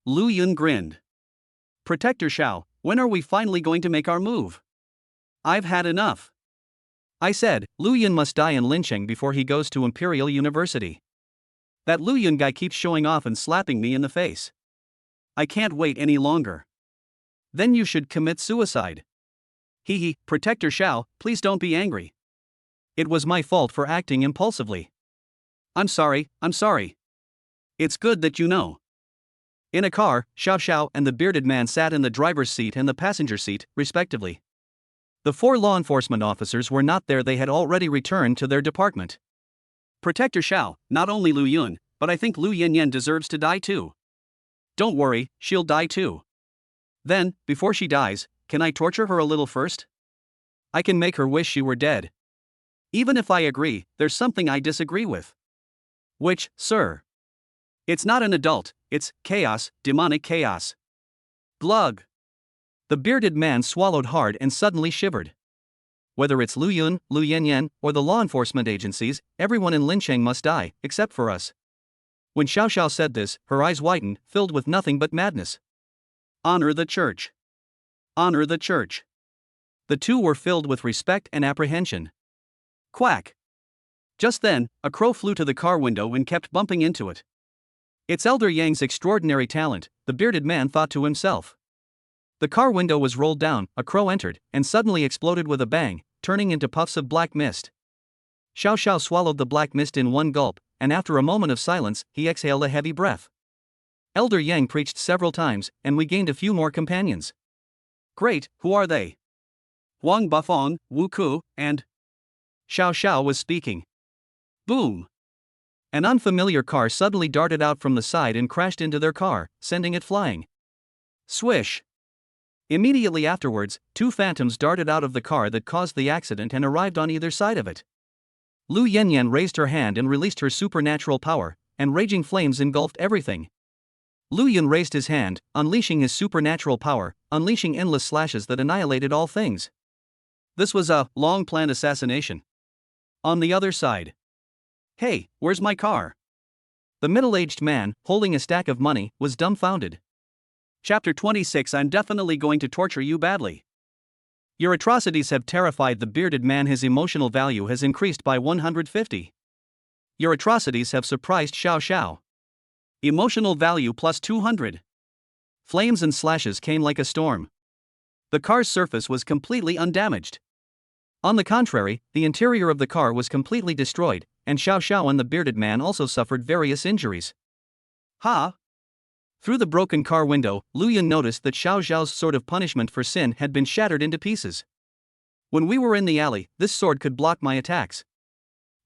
Lu Yun grinned. "Protector Xiao, when are we finally going to make our move? I've had enough." "I said, Lu Yun must die in lynching before he goes to Imperial University. That Lu Yun guy keeps showing off and slapping me in the face. I can't wait any longer." "Then you should commit suicide." "Hee, Protector Xiao, please don't be angry. It was my fault for acting impulsively." I'm sorry. It's good that you know." In a car, Xiao Xiao and the bearded man sat in the driver's seat and the passenger seat, respectively. The four law enforcement officers were not there, they had already returned to their department. "Protector Xiao, not only Lu Yun, but I think Lu Yanyan deserves to die too." "Don't worry, she'll die too." "Then, before she dies, can I torture her a little first? I can make her wish she were dead." "Even if I agree, there's something I disagree with." "Which, sir?" "It's not an adult, it's chaos, demonic chaos." Glug. The bearded man swallowed hard and suddenly shivered. "Whether it's Lu Yun, Lu Yanyan, or the law enforcement agencies, everyone in Lincheng must die, except for us." When Xiao Xiao said this, her eyes widened, filled with nothing but madness. "Honor the church. Honor the church." The two were filled with respect and apprehension. Quack. Just then, a crow flew to the car window and kept bumping into it. "It's Elder Yang's extraordinary talent," the bearded man thought to himself. The car window was rolled down, a crow entered, and suddenly exploded with a bang, turning into puffs of black mist. Xiao Xiao swallowed the black mist in one gulp, and after a moment of silence, he exhaled a heavy breath. Elder Yang preached several times, and we gained a few more companions. "Great, who are they?" "Wang Bafong, Wu Ku, and..." Xiao Xiao was speaking. Boom! An unfamiliar car suddenly darted out from the side and crashed into their car, sending it flying. Swish! Immediately afterwards, two phantoms darted out of the car that caused the accident and arrived on either side of it. Lu Yanyan raised her hand and released her supernatural power, and raging flames engulfed everything. Lu Yun raised his hand, unleashing his supernatural power, unleashing endless slashes that annihilated all things. This was a long-planned assassination. On the other side. "Hey, where's my car?" The middle-aged man, holding a stack of money, was dumbfounded. Chapter 26. I'm definitely going to torture you badly. Your atrocities have terrified the bearded man. His emotional value has increased by 150. Your atrocities have surprised Xiao Xiao. Emotional value plus 200. Flames and slashes came like a storm. The car's surface was completely undamaged. On the contrary, the interior of the car was completely destroyed, and Xiao Xiao and the bearded man also suffered various injuries. Ha! Through the broken car window, Lu Yun noticed that Xiao Xiao's sword of punishment for sin had been shattered into pieces. When we were in the alley, this sword could block my attacks.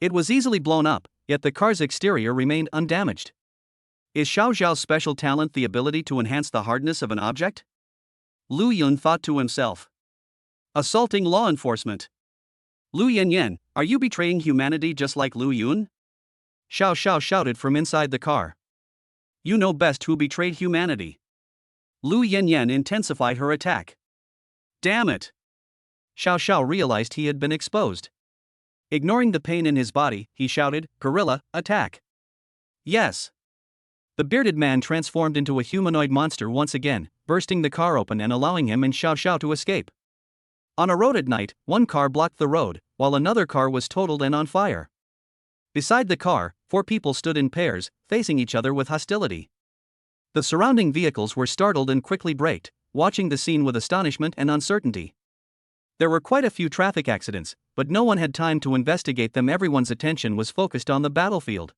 It was easily blown up, yet the car's exterior remained undamaged. Is Xiao Xiao's special talent the ability to enhance the hardness of an object? Lu Yun thought to himself. Assaulting law enforcement. Lu Yanyan, are you betraying humanity just like Lu Yun? Xiao Xiao shouted from inside the car. You know best who betrayed humanity. Lu Yanyan intensified her attack. Damn it! Xiao Xiao realized he had been exposed. Ignoring the pain in his body, he shouted, "Gorilla, attack!" Yes. The bearded man transformed into a humanoid monster once again, bursting the car open and allowing him and Xiao Xiao to escape. On a road at night, one car blocked the road, while another car was totaled and on fire. Beside the car, 4 people stood in pairs, facing each other with hostility. The surrounding vehicles were startled and quickly braked, watching the scene with astonishment and uncertainty. There were quite a few traffic accidents, but no one had time to investigate them. Everyone's attention was focused on the battlefield.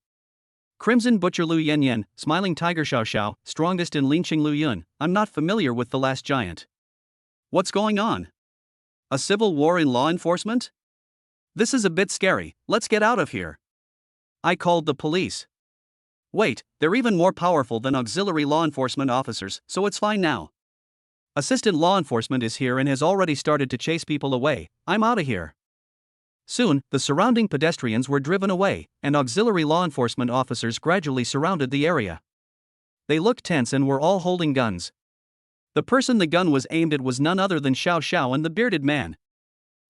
Crimson Butcher Lu Yanyan, Smiling Tiger Xiao Xiao, Strongest in Linqing Lu Yun. I'm not familiar with the last giant. What's going on? A civil war in law enforcement? This is a bit scary, let's get out of here. I called the police. Wait, they're even more powerful than auxiliary law enforcement officers, so it's fine now. Assistant law enforcement is here and has already started to chase people away. I'm out of here. Soon, the surrounding pedestrians were driven away, and auxiliary law enforcement officers gradually surrounded the area. They looked tense and were all holding guns. The person the gun was aimed at was none other than Xiao Xiao and the bearded man.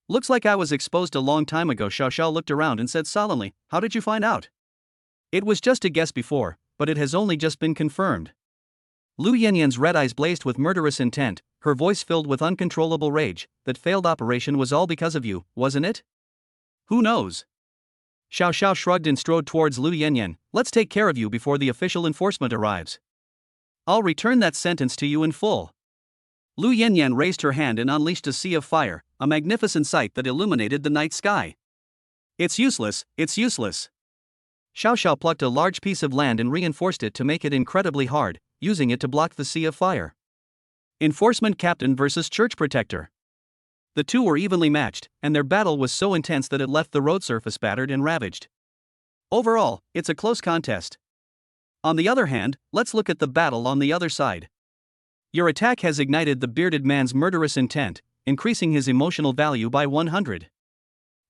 Looks like I was exposed a long time ago. Xiao Xiao looked around and said solemnly, "How did you find out?" It was just a guess before, but it has only just been confirmed. Lu Yanyan's red eyes blazed with murderous intent, her voice filled with uncontrollable rage. That failed operation was all because of you, wasn't it? Who knows? Xiao Xiao shrugged and strode towards Lu Yanyan. Let's take care of you before the official enforcement arrives. I'll return that sentence to you in full. Lu Yanyan raised her hand and unleashed a sea of fire, a magnificent sight that illuminated the night sky. It's useless, it's useless. Xiao Xiao plucked a large piece of land and reinforced it to make it incredibly hard, using it to block the sea of fire. Enforcement captain versus church protector. The two were evenly matched, and their battle was so intense that it left the road surface battered and ravaged. Overall, it's a close contest. On the other hand, let's look at the battle on the other side. Your attack has ignited the bearded man's murderous intent, increasing his emotional value by 100.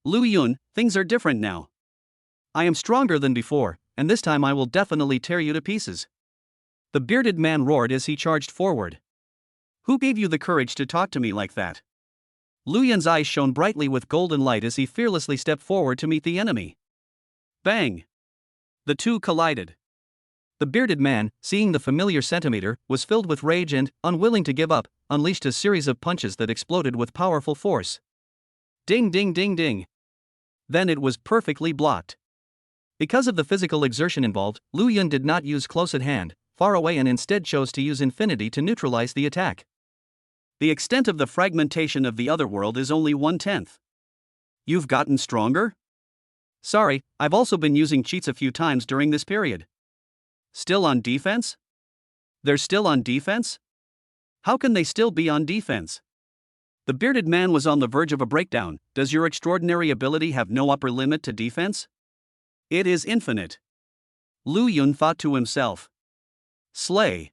Lu Yun, things are different now. I am stronger than before, and this time I will definitely tear you to pieces. The bearded man roared as he charged forward. Who gave you the courage to talk to me like that? Lu Yun's eyes shone brightly with golden light as he fearlessly stepped forward to meet the enemy. Bang! The two collided. The bearded man, seeing the familiar centimeter, was filled with rage and, unwilling to give up, unleashed a series of punches that exploded with powerful force. Ding ding ding ding. Then it was perfectly blocked. Because of the physical exertion involved, Lu Yun did not use close at hand, far away, and instead chose to use infinity to neutralize the attack. The extent of the fragmentation of the other world is only 1/10. You've gotten stronger? Sorry, I've also been using cheats a few times during this period. Still on defense? They're still on defense? How can they still be on defense? The bearded man was on the verge of a breakdown. Does your extraordinary ability have no upper limit to defense? It is infinite. Lu Yun thought to himself. Slay.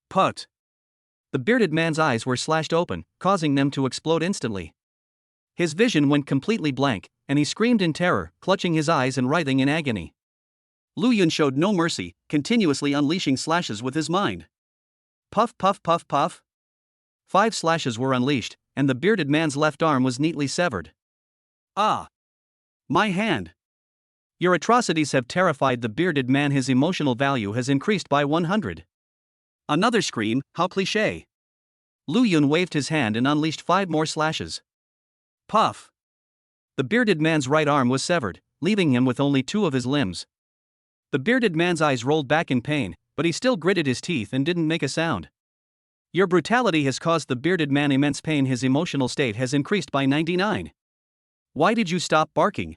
Put. The bearded man's eyes were slashed open, causing them to explode instantly. His vision went completely blank, and he screamed in terror, clutching his eyes and writhing in agony. Lu Yun showed no mercy, continuously unleashing slashes with his mind. Puff puff puff puff. 5 slashes were unleashed, and the bearded man's left arm was neatly severed. Ah! My hand! Your atrocities have terrified the bearded man. His emotional value has increased by 100. Another scream, how cliché. Lu Yun waved his hand and unleashed 5 more slashes. Puff! The bearded man's right arm was severed, leaving him with only 2 of his limbs. The bearded man's eyes rolled back in pain, but he still gritted his teeth and didn't make a sound. Your brutality has caused the bearded man immense pain. His emotional state has increased by 99. Why did you stop barking?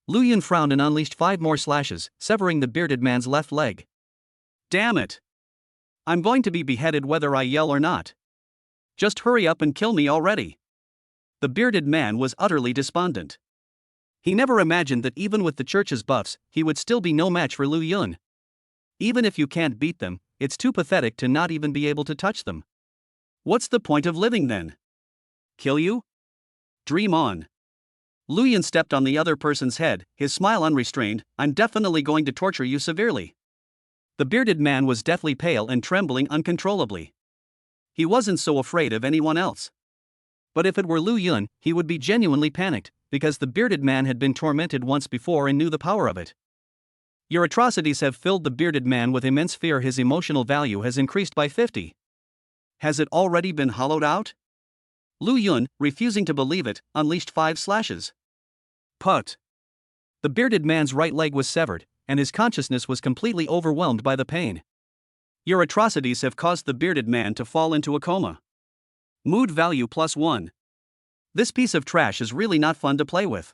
Lu Yun frowned and unleashed 5 more slashes, severing the bearded man's left leg. Damn it! I'm going to be beheaded whether I yell or not. Just hurry up and kill me already. The bearded man was utterly despondent. He never imagined that even with the church's buffs, he would still be no match for Lu Yun. Even if you can't beat them, it's too pathetic to not even be able to touch them. What's the point of living then? Kill you? Dream on. Lu Yun stepped on the other person's head, his smile unrestrained. I'm definitely going to torture you severely. The bearded man was deathly pale and trembling uncontrollably. He wasn't so afraid of anyone else. But if it were Lu Yun, he would be genuinely panicked, because the bearded man had been tormented once before and knew the power of it. Your atrocities have filled the bearded man with immense fear. His emotional value has increased by 50. Has it already been hollowed out? Lu Yun, refusing to believe it, unleashed 5 slashes. Put. The bearded man's right leg was severed, and his consciousness was completely overwhelmed by the pain. Your atrocities have caused the bearded man to fall into a coma. Mood value +1. This piece of trash is really not fun to play with.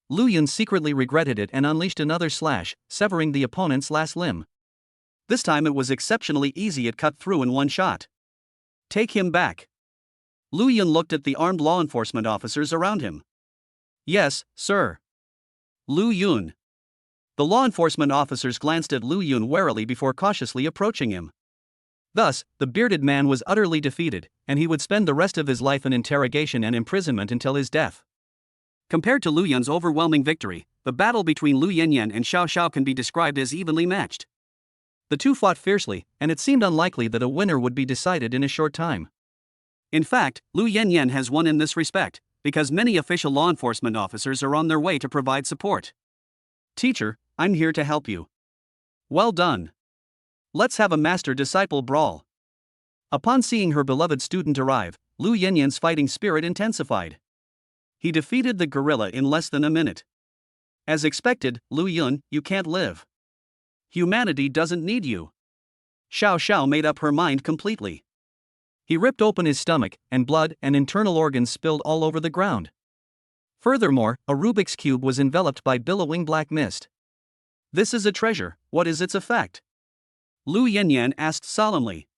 Lu Yun secretly regretted it and unleashed another slash, severing the opponent's last limb. This time it was exceptionally easy. It cut through in one shot. Take him back. Lu Yun looked at the armed law enforcement officers around him. Yes, sir. Lu Yun. The law enforcement officers glanced at Lu Yun warily before cautiously approaching him. Thus, the bearded man was utterly defeated, and he would spend the rest of his life in interrogation and imprisonment until his death. Compared to Lu Yun's overwhelming victory, the battle between Lu Yanyan and Xiao Xiao can be described as evenly matched. The two fought fiercely, and it seemed unlikely that a winner would be decided in a short time. In fact, Lu Yanyan has won in this respect, because many official law enforcement officers are on their way to provide support. Teacher, I'm here to help you. Well done. Let's have a master-disciple brawl. Upon seeing her beloved student arrive, Lu Yanyan's fighting spirit intensified. He defeated the gorilla in less than a minute. As expected, Lu Yun, you can't live. Humanity doesn't need you. Xiao Xiao made up her mind completely. He ripped open his stomach, and blood and internal organs spilled all over the ground. Furthermore, a Rubik's Cube was enveloped by billowing black mist. This is a treasure. What is its effect? Lu Yanyan asked solemnly.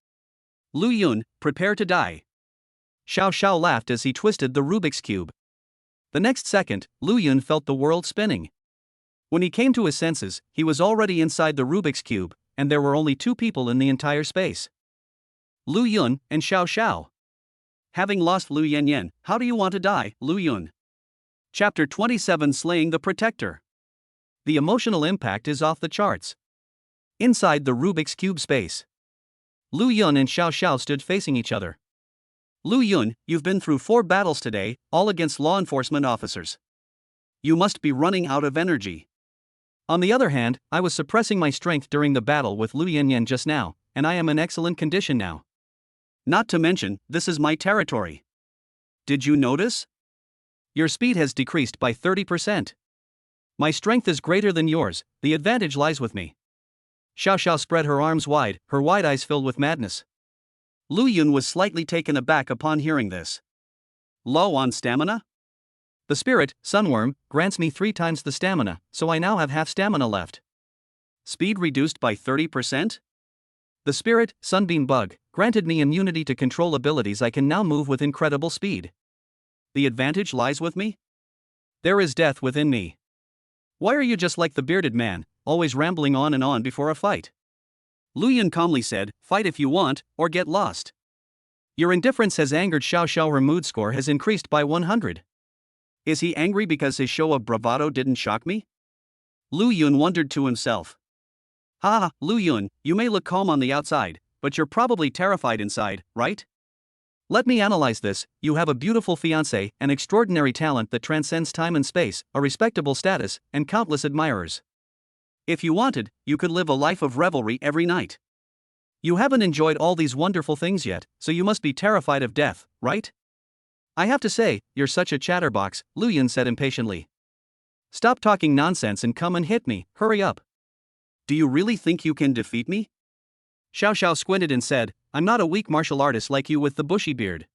Lu Yun, prepare to die. Xiao Xiao laughed as he twisted the Rubik's Cube. The next second, Lu Yun felt the world spinning. When he came to his senses, he was already inside the Rubik's Cube, and there were only 2 people in the entire space. Lu Yun and Xiao Xiao. Having lost Lu Yanyan, how do you want to die, Lu Yun? Chapter 27, Slaying the Protector. The emotional impact is off the charts. Inside the Rubik's Cube space, Lu Yun and Xiao Xiao stood facing each other. Lu Yun, you've been through 4 battles today, all against law enforcement officers. You must be running out of energy. On the other hand, I was suppressing my strength during the battle with Lu Yanyan just now, and I am in excellent condition now. Not to mention, this is my territory. Did you notice? Your speed has decreased by 30%. My strength is greater than yours, the advantage lies with me. Xiao Xiao spread her arms wide, her wide eyes filled with madness. Lu Yun was slightly taken aback upon hearing this. Low on stamina? The spirit, Sunworm, grants me 3 times the stamina, so I now have half stamina left. Speed reduced by 30%? The spirit, Sunbeam Bug, granted me immunity to control abilities. I can now move with incredible speed. The advantage lies with me? There is death within me. Why are you just like the bearded man, always rambling on and on before a fight? Lu Yun calmly said, fight if you want, or get lost. Your indifference has angered Xiao Xiao. Her mood score has increased by 100. Is he angry because his show of bravado didn't shock me? Lu Yun wondered to himself. Ha, Lu Yun, you may look calm on the outside, but you're probably terrified inside, right? Let me analyze this. You have a beautiful fiancé, an extraordinary talent that transcends time and space, a respectable status, and countless admirers. If you wanted, you could live a life of revelry every night. You haven't enjoyed all these wonderful things yet, so you must be terrified of death, right? I have to say, you're such a chatterbox, Lu Yun said impatiently. Stop talking nonsense and come and hit me, hurry up. Do you really think you can defeat me? Xiao Xiao squinted and said, I'm not a weak martial artist like you with the bushy beard.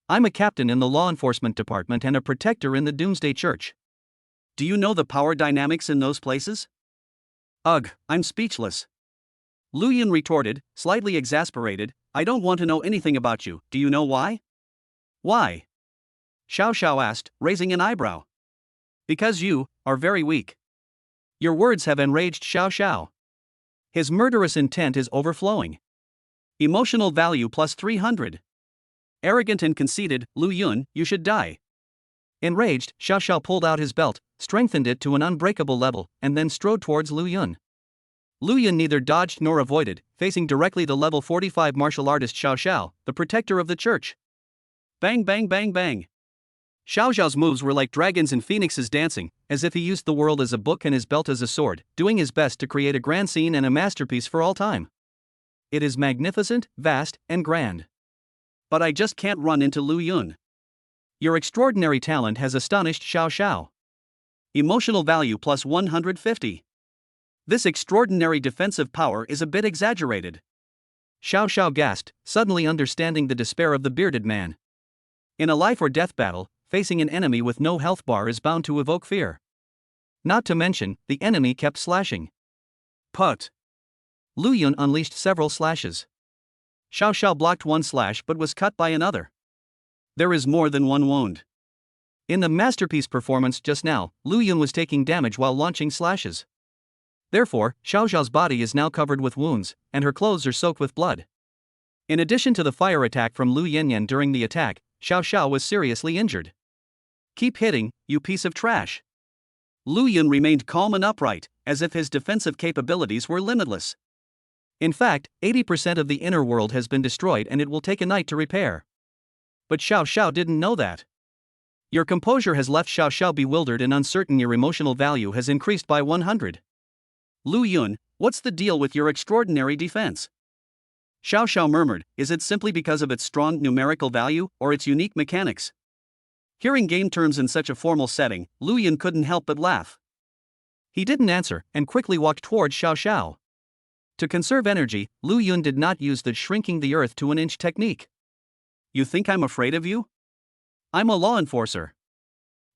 I'm a captain in the law enforcement department and a protector in the Doomsday Church. Do you know the power dynamics in those places? Ugh, I'm speechless. Lu Yun retorted, slightly exasperated, I don't want to know anything about you. Do you know why? Why? Xiao Xiao asked, raising an eyebrow. Because you are very weak. Your words have enraged Xiao Xiao. His murderous intent is overflowing. Emotional value +300. Arrogant and conceited, Lu Yun, you should die. Enraged, Xiao Xiao pulled out his belt, strengthened it to an unbreakable level, and then strode towards Lu Yun. Lu Yun neither dodged nor avoided, facing directly the level 45 martial artist Xiao Xiao, the protector of the church. Bang bang bang bang. Xiao Xiao's moves were like dragons and phoenixes dancing, as if he used the world as a book and his belt as a sword, doing his best to create a grand scene and a masterpiece for all time. It is magnificent, vast, and grand. But I just can't run into Lu Yun. Your extraordinary talent has astonished Xiao Xiao. Emotional value plus 150. This extraordinary defensive power is a bit exaggerated. Xiao Xiao gasped, suddenly understanding the despair of the bearded man. In a life or death battle, facing an enemy with no health bar is bound to evoke fear. Not to mention, the enemy kept slashing. Put. Lu Yun unleashed several slashes. Xiao Xiao blocked one slash but was cut by another. There is more than one wound. In the masterpiece performance just now, Lu Yun was taking damage while launching slashes. Therefore, Xiao Xiao's body is now covered with wounds, and her clothes are soaked with blood. In addition to the fire attack from Lu Yanyan during the attack, Xiao Xiao was seriously injured. Keep hitting, you piece of trash. Lu Yun remained calm and upright, as if his defensive capabilities were limitless. In fact, 80% of the inner world has been destroyed and it will take a night to repair. But Xiao Xiao didn't know that. Your composure has left Xiao Xiao bewildered and uncertain. Your emotional value has increased by 100. Lu Yun, what's the deal with your extraordinary defense? Xiao Xiao murmured, is it simply because of its strong numerical value, or its unique mechanics? Hearing game terms in such a formal setting, Lu Yun couldn't help but laugh. He didn't answer, and quickly walked towards Xiao Xiao. To conserve energy, Lu Yun did not use the shrinking the earth to an inch technique. You think I'm afraid of you? I'm a law enforcer.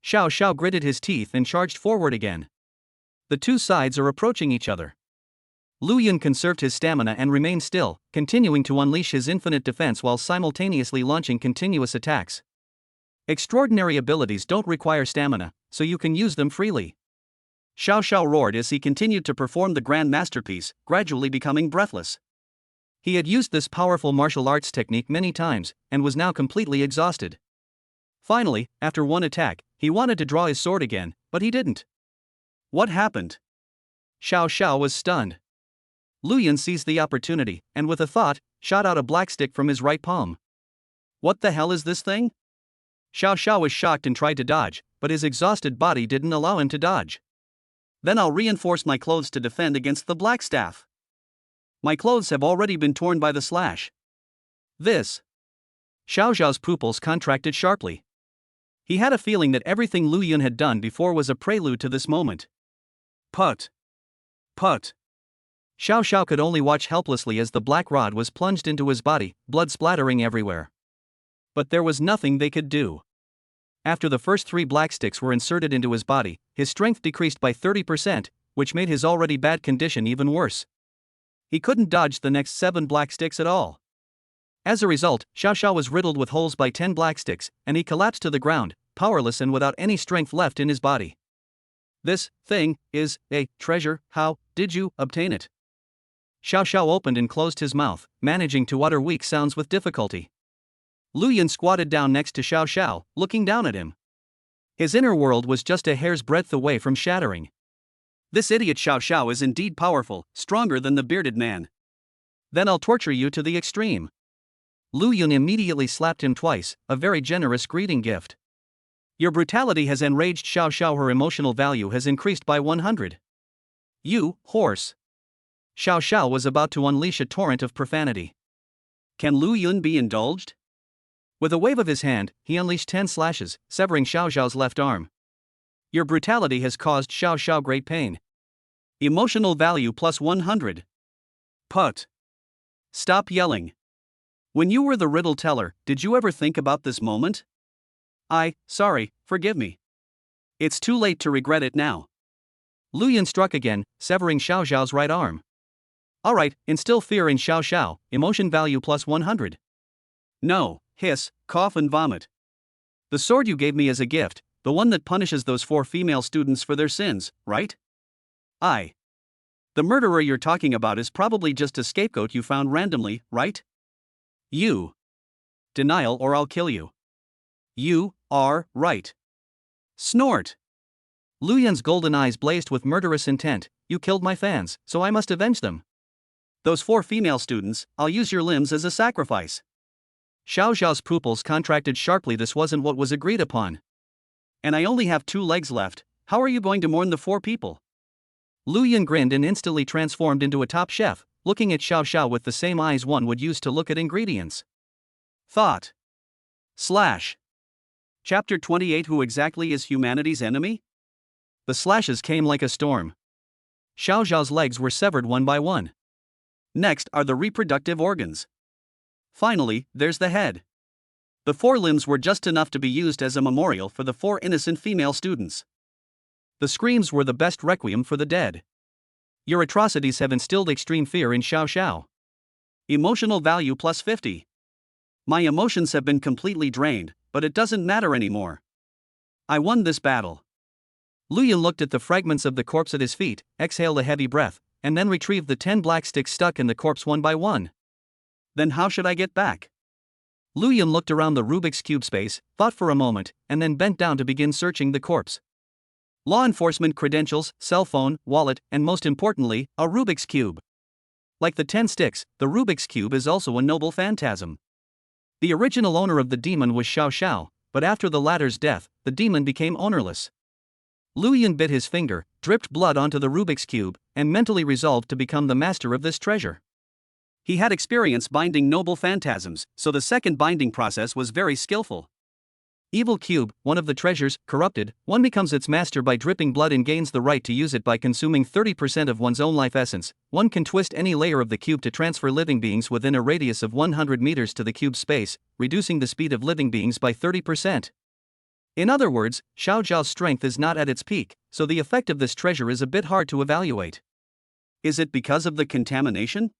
Xiao Xiao gritted his teeth and charged forward again. The two sides are approaching each other. Lu Yun conserved his stamina and remained still, continuing to unleash his infinite defense while simultaneously launching continuous attacks. Extraordinary abilities don't require stamina, so you can use them freely. Xiao Xiao roared as he continued to perform the grand masterpiece, gradually becoming breathless. He had used this powerful martial arts technique many times, and was now completely exhausted. Finally, after one attack, he wanted to draw his sword again, but he didn't. What happened? Xiao Xiao was stunned. Lu Yun seized the opportunity, and with a thought, shot out a black stick from his right palm. What the hell is this thing? Xiao Xiao was shocked and tried to dodge, but his exhausted body didn't allow him to dodge. Then I'll reinforce my clothes to defend against the black staff. My clothes have already been torn by the slash. This. Xiao Xiao's pupils contracted sharply. He had a feeling that everything Lu Yun had done before was a prelude to this moment. Put. Xiao Xiao could only watch helplessly as the black rod was plunged into his body, blood splattering everywhere. But there was nothing they could do. After the first 3 black sticks were inserted into his body, his strength decreased by 30%, which made his already bad condition even worse. He couldn't dodge the next 7 black sticks at all. As a result, Xiao Xiao was riddled with holes by 10 black sticks, and he collapsed to the ground, powerless and without any strength left in his body. This thing is a treasure. How did you obtain it? Xiao Xiao opened and closed his mouth, managing to utter weak sounds with difficulty. Lu Yun squatted down next to Xiao Xiao, looking down at him. His inner world was just a hair's breadth away from shattering. This idiot Xiao Xiao is indeed powerful, stronger than the bearded man. Then I'll torture you to the extreme. Lu Yun immediately slapped him twice, a very generous greeting gift. Your brutality has enraged Xiao Xiao. Her emotional value has increased by 100. You, horse. Xiao Xiao was about to unleash a torrent of profanity. Can Lu Yun be indulged? With a wave of his hand, he unleashed 10 slashes, severing Xiao Xiao's left arm. Your brutality has caused Xiao Xiao great pain. Emotional value plus 100. Put. Stop yelling. When you were the riddle teller, did you ever think about this moment? Sorry, forgive me. It's too late to regret it now. Lu Yun struck again, severing Xiao Xiao's right arm. Alright, instill fear in Xiao Xiao, emotion value plus 100. No, hiss, cough and vomit. The sword you gave me as a gift, the one that punishes those 4 female students for their sins, right? The murderer you're talking about is probably just a scapegoat you found randomly, right? You. Denial or I'll kill you. You are right. Snort. Lu Yun's golden eyes blazed with murderous intent. You killed my fans, so I must avenge them. Those 4 female students, I'll use your limbs as a sacrifice. Xiao Zhao's pupils contracted sharply. This wasn't what was agreed upon. And I only have 2 legs left, how are you going to mourn the 4 people? Lu Yun grinned and instantly transformed into a top chef, looking at Xiao Zhao with the same eyes one would use to look at ingredients. Thought. / Chapter 28. Who exactly is humanity's enemy? The slashes came like a storm. Xiao Zhao's legs were severed one by one. Next are the reproductive organs. Finally, there's the head. The 4 limbs were just enough to be used as a memorial for the 4 innocent female students. The screams were the best requiem for the dead. Your atrocities have instilled extreme fear in Xiao Zhao. Emotional value plus 50. My emotions have been completely drained, but it doesn't matter anymore. I won this battle. Lu Yun looked at the fragments of the corpse at his feet, exhaled a heavy breath, and then retrieved the 10 black sticks stuck in the corpse one by one. Then how should I get back? Lu Yun looked around the Rubik's Cube space, thought for a moment, and then bent down to begin searching the corpse. Law enforcement credentials, cell phone, wallet, and most importantly, a Rubik's Cube. Like the 10 sticks, the Rubik's Cube is also a noble phantasm. The original owner of the demon was Xiao Zhao, but after the latter's death, the demon became ownerless. Lu Yun bit his finger, dripped blood onto the Rubik's Cube, and mentally resolved to become the master of this treasure. He had experience binding noble phantasms, so the second binding process was very skillful. Evil Cube, one of the treasures, corrupted, one becomes its master by dripping blood and gains the right to use it by consuming 30% of one's own life essence. One can twist any layer of the cube to transfer living beings within a radius of 100 meters to the cube's space, reducing the speed of living beings by 30%. In other words, Xiao Zhao's strength is not at its peak, so the effect of this treasure is a bit hard to evaluate. Is it because of the contamination?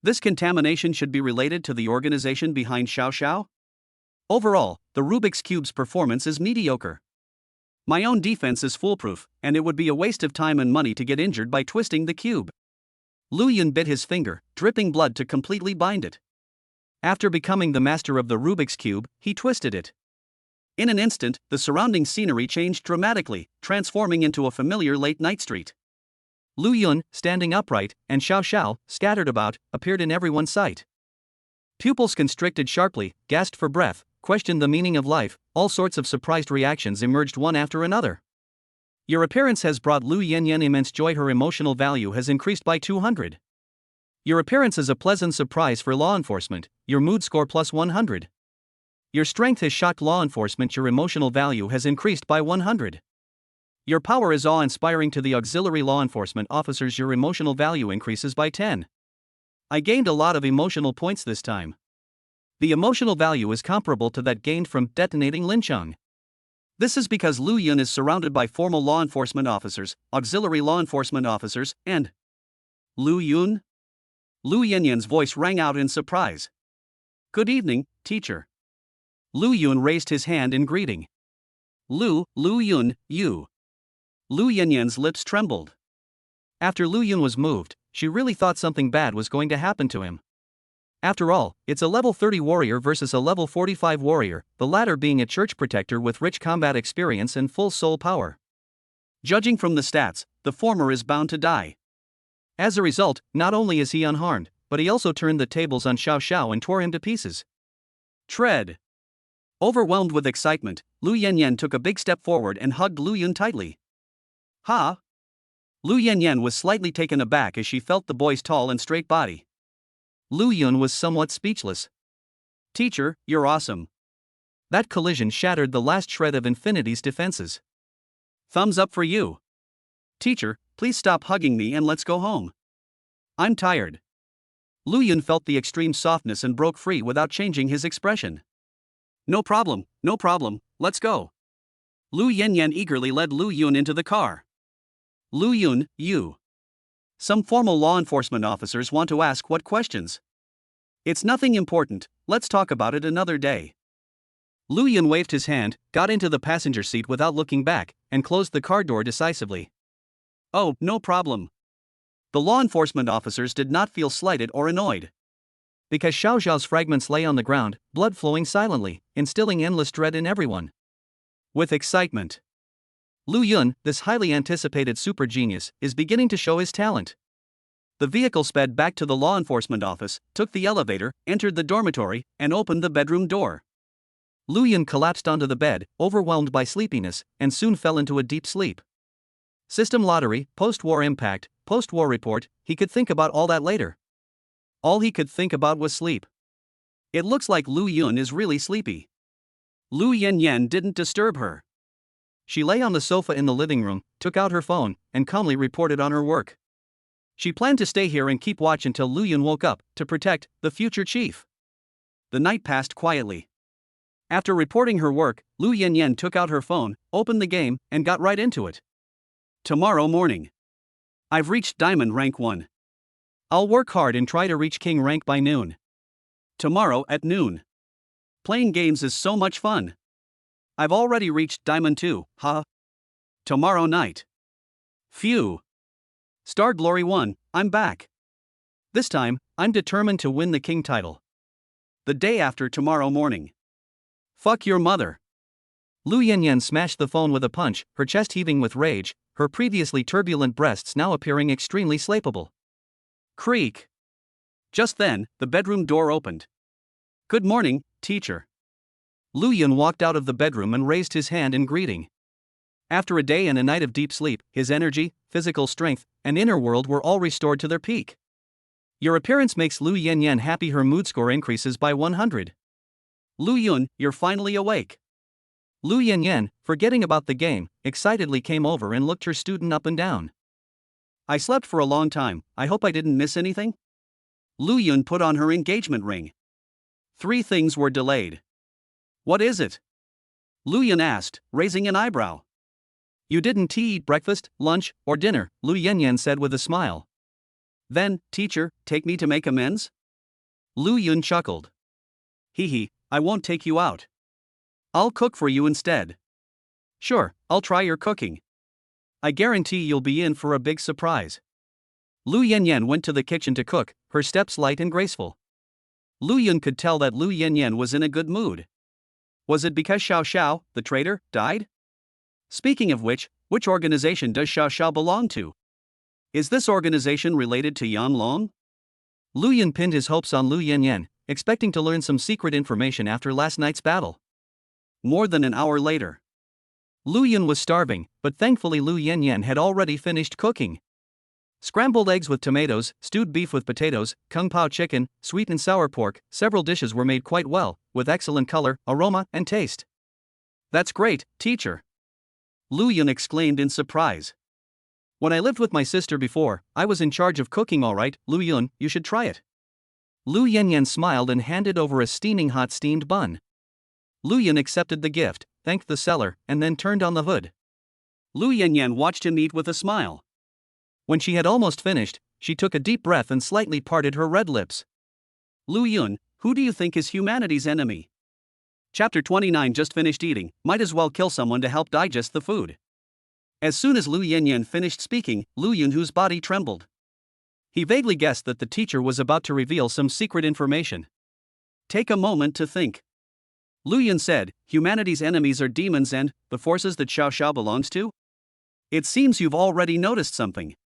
This contamination should be related to the organization behind Xiao Zhao? Overall, the Rubik's Cube's performance is mediocre. My own defense is foolproof, and it would be a waste of time and money to get injured by twisting the cube. Lu Yun bit his finger, dripping blood to completely bind it. After becoming the master of the Rubik's Cube, he twisted it. In an instant, the surrounding scenery changed dramatically, transforming into a familiar late-night street. Lu Yun, standing upright, and Xiao Zhao, scattered about, appeared in everyone's sight. Pupils constricted sharply, gasped for breath, questioned the meaning of life. All sorts of surprised reactions emerged one after another. Your appearance has brought Lu Yanyan immense joy. Her emotional value has increased by 200. Your appearance is a pleasant surprise for law enforcement. Your mood score plus 100. Your strength has shocked law enforcement. Your emotional value has increased by 100. Your power is awe-inspiring to the auxiliary law enforcement officers. Your emotional value increases by 10. I gained a lot of emotional points this time. The emotional value is comparable to that gained from detonating Lincheng. This is because Lu Yun is surrounded by formal law enforcement officers, auxiliary law enforcement officers, and Lu Yun? Lu Yanyan's voice rang out in surprise. Good evening, teacher. Lu Yun raised his hand in greeting. Lu Yun, you. Lu Yanyan's lips trembled. After Lu Yun was moved, she really thought something bad was going to happen to him. After all, it's a level 30 warrior versus a level 45 warrior, the latter being a church protector with rich combat experience and full soul power. Judging from the stats, the former is bound to die. As a result, not only is he unharmed, but he also turned the tables on Xiao Zhao and tore him to pieces. Tread. Overwhelmed with excitement, Lu Yanyan took a big step forward and hugged Lu Yun tightly. Ha! Lu Yanyan was slightly taken aback as she felt the boy's tall and straight body. Lu Yun was somewhat speechless. Teacher, you're awesome. That collision shattered the last shred of Infinity's defenses. Thumbs up for you. Teacher, please stop hugging me and let's go home. I'm tired. Lu Yun felt the extreme softness and broke free without changing his expression. No problem, let's go. Lu Yanyan eagerly led Lu Yun into the car. Lu Yun, you. Some formal law enforcement officers want to ask what questions. It's nothing important, let's talk about it another day. Lu Yun waved his hand, got into the passenger seat without looking back, and closed the car door decisively. Oh, no problem. The law enforcement officers did not feel slighted or annoyed. Because Xiao Zhao's fragments lay on the ground, blood flowing silently, instilling endless dread in everyone. With excitement, Lu Yun, this highly anticipated super genius, is beginning to show his talent. The vehicle sped back to the law enforcement office, took the elevator, entered the dormitory, and opened the bedroom door. Lu Yun collapsed onto the bed, overwhelmed by sleepiness, and soon fell into a deep sleep. System lottery, post-war impact, post-war report, he could think about all that later. All he could think about was sleep. It looks like Lu Yun is really sleepy. Lu Yan didn't disturb her. She lay on the sofa in the living room, took out her phone, and calmly reported on her work. She planned to stay here and keep watch until Lu Yun woke up, to protect the future chief. The night passed quietly. After reporting her work, Lu Yan took out her phone, opened the game, and got right into it. Tomorrow morning. I've reached Diamond Rank 1. I'll work hard and try to reach King Rank by noon. Tomorrow at noon. Playing games is so much fun. I've already reached Diamond 2, huh? Tomorrow night. Phew. Star Glory 1, I'm back. This time, I'm determined to win the king title. The day after tomorrow morning. Fuck your mother. Lu Yan smashed the phone with a punch, her chest heaving with rage, her previously turbulent breasts now appearing extremely slapeable. Creak. Just then, the bedroom door opened. Good morning, teacher. Lu Yun walked out of the bedroom and raised his hand in greeting. After a day and a night of deep sleep, his energy, physical strength, and inner world were all restored to their peak. Your appearance makes Lu Yan happy. Her mood score increases by 100. Lu Yun, you're finally awake. Lu Yan, forgetting about the game, excitedly came over and looked her student up and down. I slept for a long time, I hope I didn't miss anything? Lu Yun put on her engagement ring. 3 things were delayed. What is it? Lu Yun asked, raising an eyebrow. You didn't eat breakfast, lunch, or dinner, Lu Yan said with a smile. Then, teacher, take me to make amends? Lu Yun chuckled. Hee, I won't take you out. I'll cook for you instead. Sure, I'll try your cooking. I guarantee you'll be in for a big surprise. Lu Yan went to the kitchen to cook, her steps light and graceful. Lu Yun could tell that Lu Yan was in a good mood. Was it because Xiao Xiao, the traitor, died? Speaking of which organization does Xiao Xiao belong to? Is this organization related to Yan Long? Lu Yun pinned his hopes on Lu Yan, expecting to learn some secret information after last night's battle. More than an hour later. Lu Yun was starving, but thankfully Lu Yan had already finished cooking. Scrambled eggs with tomatoes, stewed beef with potatoes, kung pao chicken, sweet and sour pork, several dishes were made quite well, with excellent color, aroma, and taste. That's great, teacher. Lu Yun exclaimed in surprise. When I lived with my sister before, I was in charge of cooking. All right, Lu Yun, you should try it. Lu Yan smiled and handed over a steaming hot steamed bun. Lu Yun accepted the gift, thanked the seller, and then turned on the hood. Lu Yan watched him eat with a smile. When she had almost finished, she took a deep breath and slightly parted her red lips. Lu Yun, who do you think is humanity's enemy? Chapter 29 just finished eating, might as well kill someone to help digest the food. As soon as Lu Yan finished speaking, Lu Yun, whose body trembled. He vaguely guessed that the teacher was about to reveal some secret information. Take a moment to think. Lu Yun said, humanity's enemies are demons and the forces that Xiao Xiao belongs to? It seems you've already noticed something.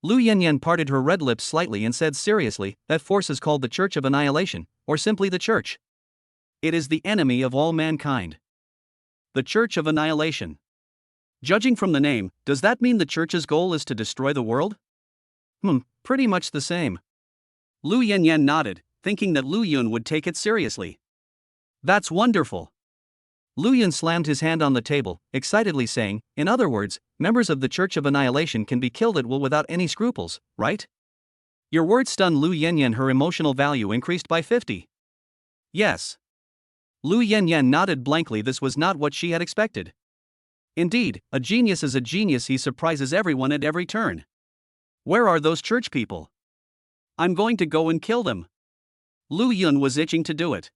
Lu Yan parted her red lips slightly and said seriously, that force is called the Church of Annihilation, or simply the Church. It is the enemy of all mankind. The Church of Annihilation. Judging from the name, does that mean the Church's goal is to destroy the world? Pretty much the same. Lu Yan nodded, thinking that Lu Yun would take it seriously. That's wonderful. Lu Yun slammed his hand on the table, excitedly saying, in other words, members of the Church of Annihilation can be killed at will without any scruples, right? Your words stunned Lu Yan. Her emotional value increased by 50. Yes. Lu Yan nodded blankly. This was not what she had expected. Indeed, a genius is a genius. He surprises everyone at every turn. Where are those church people? I'm going to go and kill them. Lu Yun was itching to do it.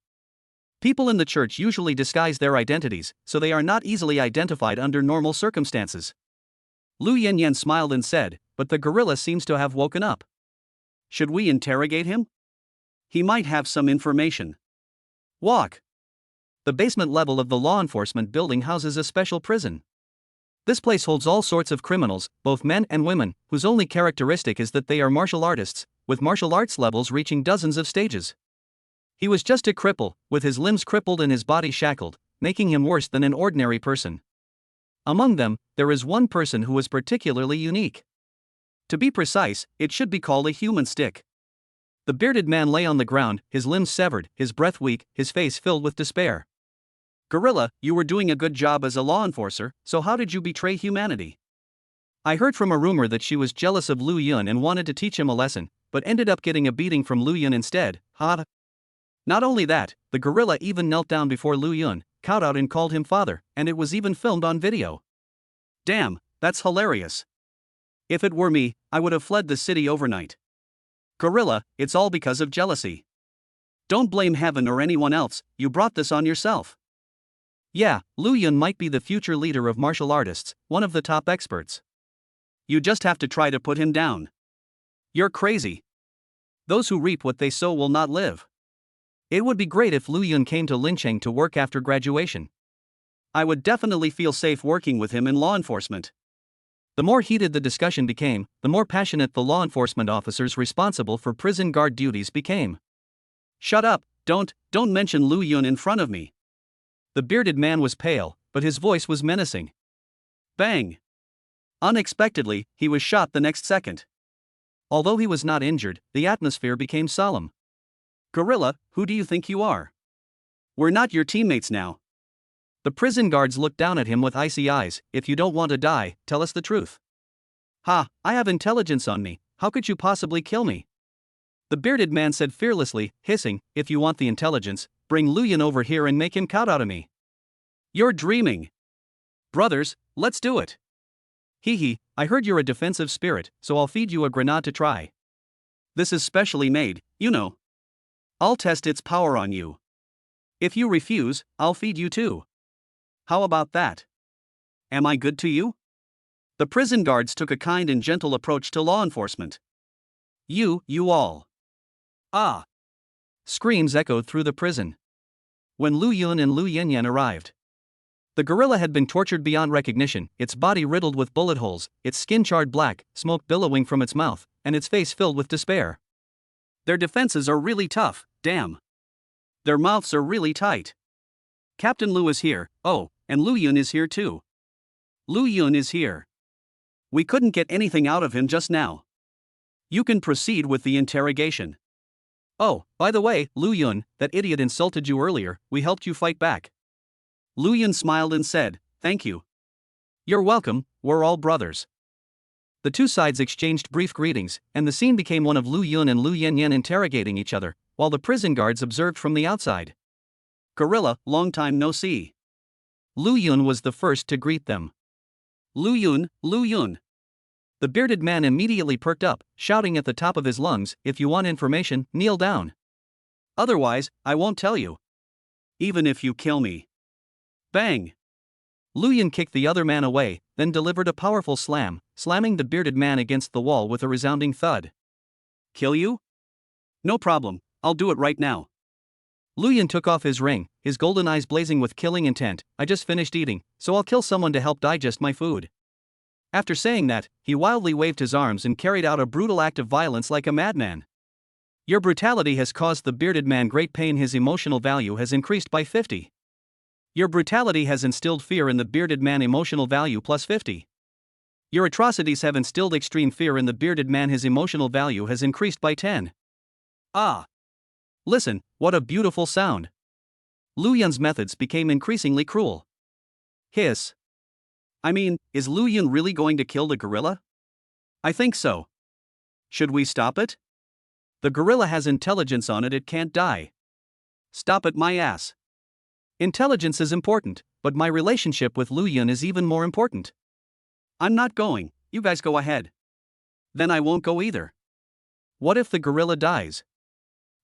People in the church usually disguise their identities, so they are not easily identified under normal circumstances. Lu Yan smiled and said, but the gorilla seems to have woken up. Should we interrogate him? He might have some information. Walk. The basement level of the law enforcement building houses a special prison. This place holds all sorts of criminals, both men and women, whose only characteristic is that they are martial artists, with martial arts levels reaching dozens of stages. He was just a cripple, with his limbs crippled and his body shackled, making him worse than an ordinary person. Among them, there is one person who is particularly unique. To be precise, it should be called a human stick. The bearded man lay on the ground, his limbs severed, his breath weak, his face filled with despair. Gorilla, you were doing a good job as a law enforcer, so how did you betray humanity? I heard from a rumor that she was jealous of Lu Yun and wanted to teach him a lesson, but ended up getting a beating from Lu Yun instead. Ha! Not only that, the gorilla even knelt down before Lu Yun, kowed out and called him father, and it was even filmed on video. Damn, that's hilarious. If it were me, I would have fled the city overnight. Gorilla, it's all because of jealousy. Don't blame heaven or anyone else, you brought this on yourself. Yeah, Lu Yun might be the future leader of martial artists, one of the top experts. You just have to try to put him down. You're crazy. Those who reap what they sow will not live. It would be great if Lu Yun came to Lincheng to work after graduation. I would definitely feel safe working with him in law enforcement. The more heated the discussion became, the more passionate the law enforcement officers responsible for prison guard duties became. Shut up, don't mention Lu Yun in front of me. The bearded man was pale, but his voice was menacing. Bang! Unexpectedly, he was shot the next second. Although he was not injured, the atmosphere became solemn. Gorilla, who do you think you are? We're not your teammates now. The prison guards looked down at him with icy eyes. If you don't want to die, tell us the truth. Ha, I have intelligence on me, how could you possibly kill me? The bearded man said fearlessly, hissing, if you want the intelligence, bring Lu Yun over here and make him kowtow out of me. You're dreaming. Brothers, let's do it. Hee, I heard you're a defensive spirit, so I'll feed you a grenade to try. This is specially made, you know. I'll test its power on you. If you refuse, I'll feed you too. How about that? Am I good to you? The prison guards took a kind and gentle approach to law enforcement. You all. Ah! Screams echoed through the prison. When Lu Yun and Lu Yanyan arrived, the gorilla had been tortured beyond recognition, its body riddled with bullet holes, its skin charred black, smoke billowing from its mouth, and its face filled with despair. Their defenses are really tough, damn. Their mouths are really tight. Captain Lu is here, oh, and Lu Yun is here too. Lu Yun is here. We couldn't get anything out of him just now. You can proceed with the interrogation. Oh, by the way, Lu Yun, that idiot insulted you earlier, we helped you fight back. Lu Yun smiled and said, thank you. You're welcome, we're all brothers. The two sides exchanged brief greetings, and the scene became one of Lu Yun and Lu Yanyan interrogating each other, while the prison guards observed from the outside. Gorilla, long time no see. Lu Yun was the first to greet them. Lu Yun. The bearded man immediately perked up, shouting at the top of his lungs, if you want information, kneel down. Otherwise, I won't tell you. Even if you kill me. Bang! Lu Yun kicked the other man away, then delivered a powerful slam, slamming the bearded man against the wall with a resounding thud. Kill you? No problem, I'll do it right now. Lu Yun took off his ring, his golden eyes blazing with killing intent. I just finished eating, so I'll kill someone to help digest my food. After saying that, he wildly waved his arms and carried out a brutal act of violence like a madman. Your brutality has caused the bearded man great pain. His emotional value has increased by 50. Your brutality has instilled fear in the bearded man. Emotional value plus 50. Your atrocities have instilled extreme fear in the bearded man. His emotional value has increased by 10. Ah! Listen, what a beautiful sound. Lu Yun's methods became increasingly cruel. Hiss. I mean, is Lu Yun really going to kill the gorilla? I think so. Should we stop it? The gorilla has intelligence on it can't die. Stop it my ass. Intelligence is important, but my relationship with Lu Yun is even more important. I'm not going, you guys go ahead. Then I won't go either. What if the gorilla dies?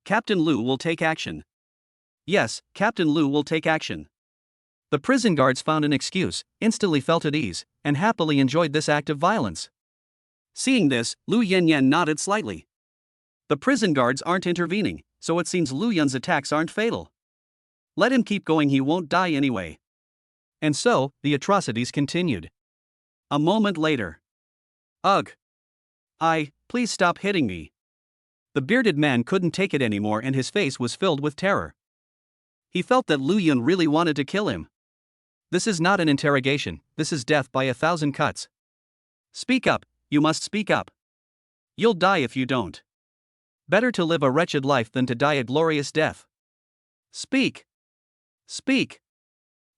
Captain Lu will take action. Yes, Captain Lu will take action. The prison guards found an excuse, instantly felt at ease, and happily enjoyed this act of violence. Seeing this, Lu Yanyan nodded slightly. The prison guards aren't intervening, so it seems Lu Yun's attacks aren't fatal. Let him keep going, he won't die anyway. And so, the atrocities continued. A moment later. Ugh. Please stop hitting me. The bearded man couldn't take it anymore and his face was filled with terror. He felt that Lu Yun really wanted to kill him. This is not an interrogation, this is death by 1,000 cuts. Speak up, you must speak up. You'll die if you don't. Better to live a wretched life than to die a glorious death. Speak. Speak.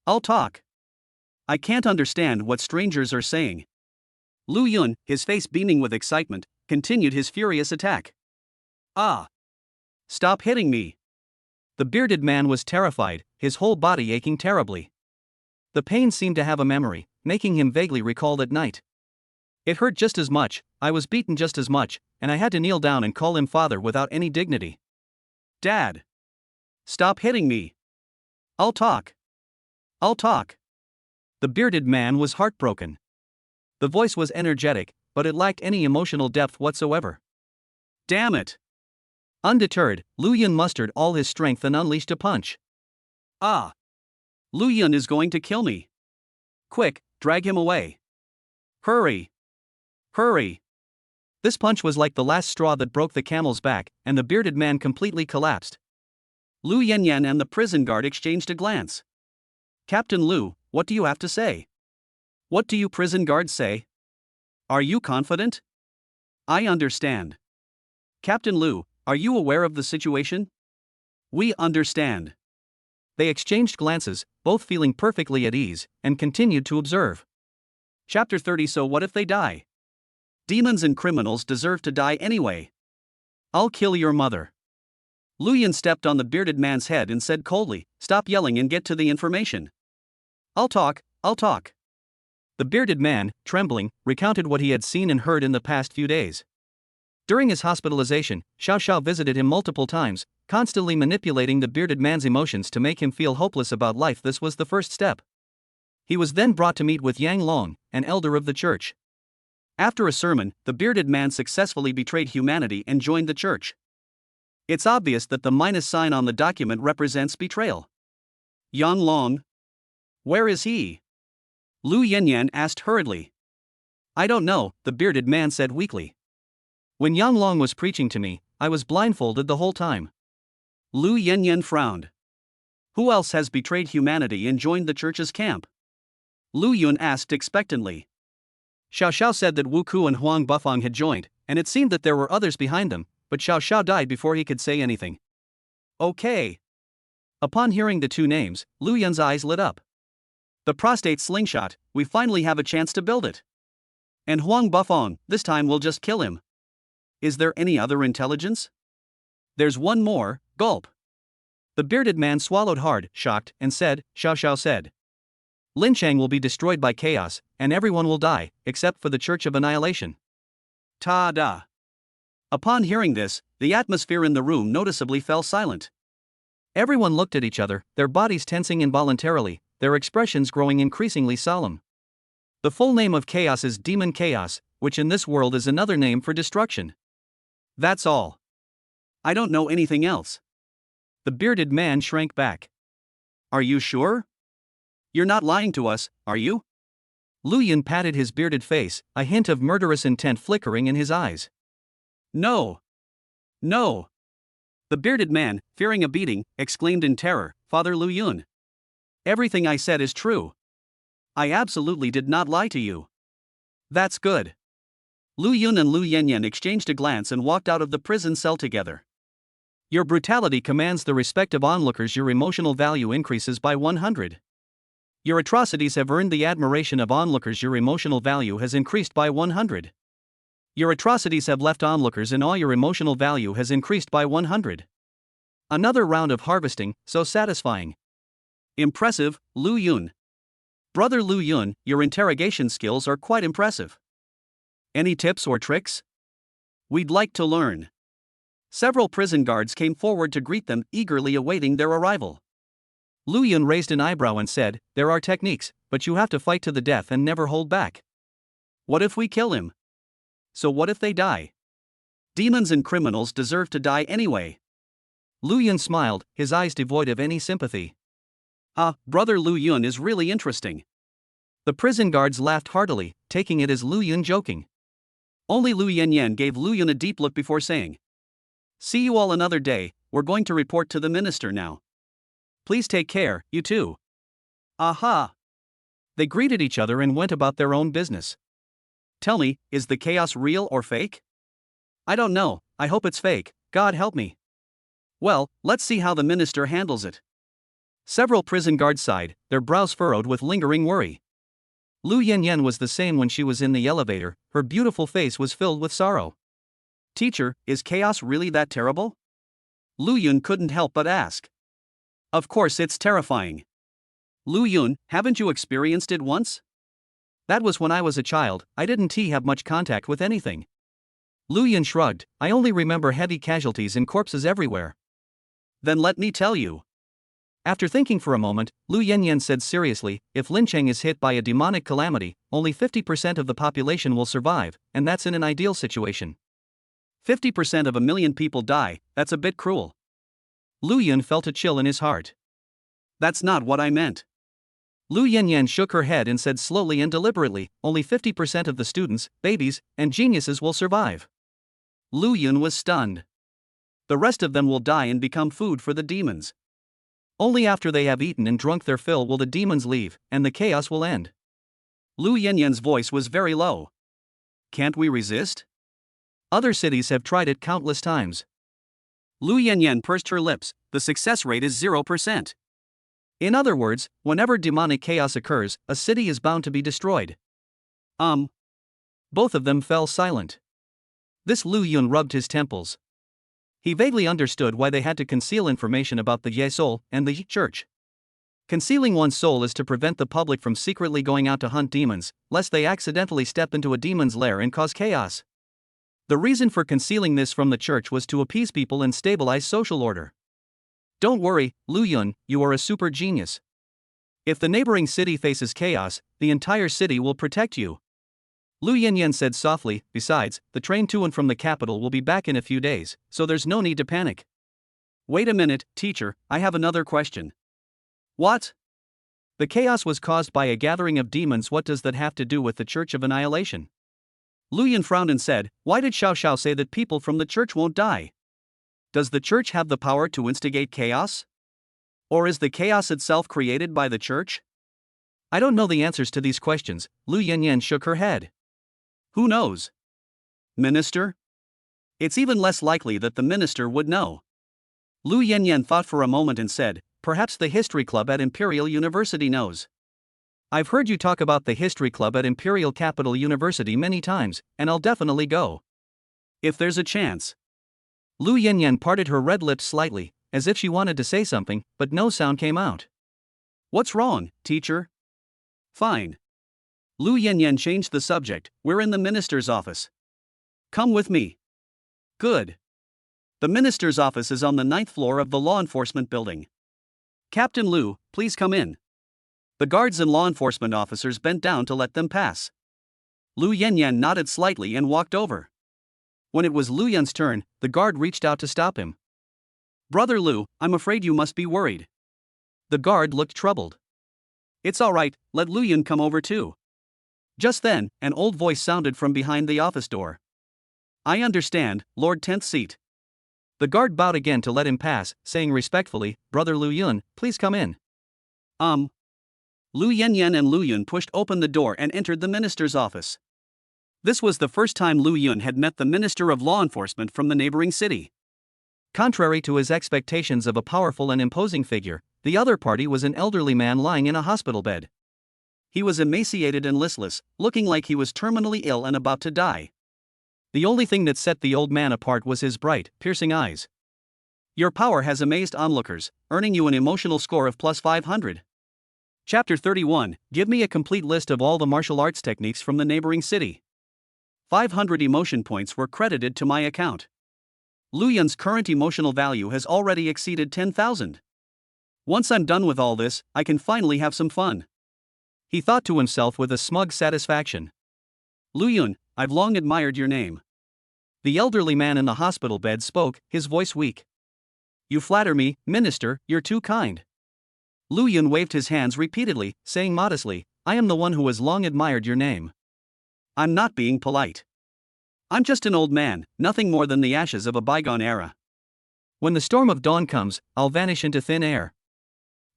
I'll talk. I can't understand what strangers are saying. Lu Yun, his face beaming with excitement, continued his furious attack. Ah! Stop hitting me! The bearded man was terrified, his whole body aching terribly. The pain seemed to have a memory, making him vaguely recall that night. It hurt just as much, I was beaten just as much, and I had to kneel down and call him father without any dignity. Dad! Stop hitting me! I'll talk! I'll talk! The bearded man was heartbroken. The voice was energetic, but it lacked any emotional depth whatsoever. Damn it! Undeterred, Lu Yun mustered all his strength and unleashed a punch. Ah! Lu Yun is going to kill me. Quick, drag him away. Hurry! Hurry! This punch was like the last straw that broke the camel's back, and the bearded man completely collapsed. Lu Yanyan and the prison guard exchanged a glance. Captain Lu, what do you have to say? What do you prison guards say? Are you confident? I understand. Captain Lu, are you aware of the situation? We understand. They exchanged glances, both feeling perfectly at ease, and continued to observe. Chapter 30. So what if they die? Demons and criminals deserve to die anyway. I'll kill your mother. Lu Yun stepped on the bearded man's head and said coldly, stop yelling and get to the information. I'll talk, I'll talk. The bearded man, trembling, recounted what he had seen and heard in the past few days. During his hospitalization, Xiao Xiao visited him multiple times, constantly manipulating the bearded man's emotions to make him feel hopeless about life. This was the first step. He was then brought to meet with Yang Long, an elder of the church. After a sermon, the bearded man successfully betrayed humanity and joined the church. It's obvious that the minus sign on the document represents betrayal. Yang Long? Where is he? Lu Yanyan asked hurriedly. I don't know, the bearded man said weakly. When Yang Long was preaching to me, I was blindfolded the whole time. Lu Yanyan frowned. Who else has betrayed humanity and joined the church's camp? Lu Yun asked expectantly. Xiao Xiao said that Wu Ku and Huang Bufang had joined, and it seemed that there were others behind them, but Xiao Xiao died before he could say anything. Okay. Upon hearing the two names, Lu Yun's eyes lit up. The prostate slingshot, we finally have a chance to build it. And Huang Bufang, this time we'll just kill him. Is there any other intelligence? There's one more, gulp. The bearded man swallowed hard, shocked, and said, Xiao Xiao said. Lin Chang will be destroyed by chaos, and everyone will die, except for the Church of Annihilation. Ta-da! Upon hearing this, the atmosphere in the room noticeably fell silent. Everyone looked at each other, their bodies tensing involuntarily, their expressions growing increasingly solemn. The full name of chaos is demon chaos, which in this world is another name for destruction. That's all. I don't know anything else. The bearded man shrank back. Are you sure? You're not lying to us, are you? Lu Yun patted his bearded face, a hint of murderous intent flickering in his eyes. No. No. The bearded man, fearing a beating, exclaimed in terror, Father Lu Yun. Everything I said is true. I absolutely did not lie to you. That's good. Lu Yun and Lu Yanyan exchanged a glance and walked out of the prison cell together. Your brutality commands the respect of onlookers. Your emotional value increases by 100. Your atrocities have earned the admiration of onlookers. Your emotional value has increased by 100. Your atrocities have left onlookers in awe. Your emotional value has increased by 100. Another round of harvesting, so satisfying. Impressive, Lu Yun. Brother Lu Yun, your interrogation skills are quite impressive. Any tips or tricks? We'd like to learn. Several prison guards came forward to greet them, eagerly awaiting their arrival. Lu Yun raised an eyebrow and said, there are techniques, but you have to fight to the death and never hold back. What if we kill him? So what if they die? Demons and criminals deserve to die anyway. Lu Yun smiled, his eyes devoid of any sympathy. Brother Lu Yun is really interesting. The prison guards laughed heartily, taking it as Lu Yun joking. Only Lu Yanyan gave Lu Yun a deep look before saying, "See you all another day, we're going to report to the minister now. Please take care, you too." Aha! They greeted each other and went about their own business. Tell me, is the chaos real or fake? I don't know, I hope it's fake, God help me. Well, let's see how the minister handles it. Several prison guards sighed, their brows furrowed with lingering worry. Lu Yanyan was the same when she was in the elevator, her beautiful face was filled with sorrow. Teacher, is chaos really that terrible? Lu Yun couldn't help but ask. Of course it's terrifying. Lu Yun, haven't you experienced it once? That was when I was a child, I didn't have much contact with anything. Lu Yun shrugged, I only remember heavy casualties and corpses everywhere. Then let me tell you. After thinking for a moment, Lu Yanyan said seriously, if Lincheng is hit by a demonic calamity, only 50% of the population will survive, and that's in an ideal situation. 50% of 1,000,000 people die, that's a bit cruel. Lu Yun felt a chill in his heart. That's not what I meant. Lu Yanyan shook her head and said slowly and deliberately, only 50% of the students, babies, and geniuses will survive. Lu Yun was stunned. The rest of them will die and become food for the demons. Only after they have eaten and drunk their fill will the demons leave, and the chaos will end. Lu Yanyan's voice was very low. Can't we resist? Other cities have tried it countless times. Lu Yanyan pursed her lips, the success rate is 0%. In other words, whenever demonic chaos occurs, a city is bound to be destroyed. Both of them fell silent. This Lu Yun rubbed his temples. He vaguely understood why they had to conceal information about the Ye soul and the Yi church. Concealing one's soul is to prevent the public from secretly going out to hunt demons, lest they accidentally step into a demon's lair and cause chaos. The reason for concealing this from the church was to appease people and stabilize social order. Don't worry, Lu Yun, you are a super genius. If the neighboring city faces chaos, the entire city will protect you. Lu Yanyan said softly, besides, the train to and from the capital will be back in a few days, so there's no need to panic. Wait a minute, teacher, I have another question. What? The chaos was caused by a gathering of demons. What does that have to do with the Church of Annihilation? Lu Yun frowned and said, why did Xiao Xiao say that people from the church won't die? Does the church have the power to instigate chaos? Or is the chaos itself created by the church? I don't know the answers to these questions, Lu Yanyan shook her head. Who knows? Minister? It's even less likely that the minister would know. Lu Yanyan thought for a moment and said, perhaps the history club at Imperial University knows. I've heard you talk about the history club at Imperial Capital University many times, and I'll definitely go. If there's a chance. Lu Yanyan parted her red lips slightly, as if she wanted to say something, but no sound came out. What's wrong, teacher? Fine. Lu Yanyan changed the subject, we're in the minister's office. Come with me. Good. The minister's office is on the 9th floor of the law enforcement building. Captain Lu, please come in. The guards and law enforcement officers bent down to let them pass. Lu Yanyan nodded slightly and walked over. When it was Lu Yun's turn, the guard reached out to stop him. Brother Lu, I'm afraid you must be worried. The guard looked troubled. It's all right, let Lu Yun come over too. Just then, an old voice sounded from behind the office door. I understand, Lord 10th seat. The guard bowed again to let him pass, saying respectfully, Brother Lu Yun, please come in. Lu Yanyan and Lu Yun pushed open the door and entered the minister's office. This was the first time Lu Yun had met the Minister of Law Enforcement from the neighboring city. Contrary to his expectations of a powerful and imposing figure, the other party was an elderly man lying in a hospital bed. He was emaciated and listless, looking like he was terminally ill and about to die. The only thing that set the old man apart was his bright, piercing eyes. Your power has amazed onlookers, earning you an emotional score of plus 500. Chapter 31, give me a complete list of all the martial arts techniques from the neighboring city. 500 emotion points were credited to my account. Lu Yun's current emotional value has already exceeded 10,000. Once I'm done with all this, I can finally have some fun. He thought to himself with a smug satisfaction. Lu Yun, I've long admired your name. The elderly man in the hospital bed spoke, his voice weak. You flatter me, Minister, you're too kind. Lu Yun waved his hands repeatedly, saying modestly, I am the one who has long admired your name. I'm not being polite. I'm just an old man, nothing more than the ashes of a bygone era. When the storm of dawn comes, I'll vanish into thin air.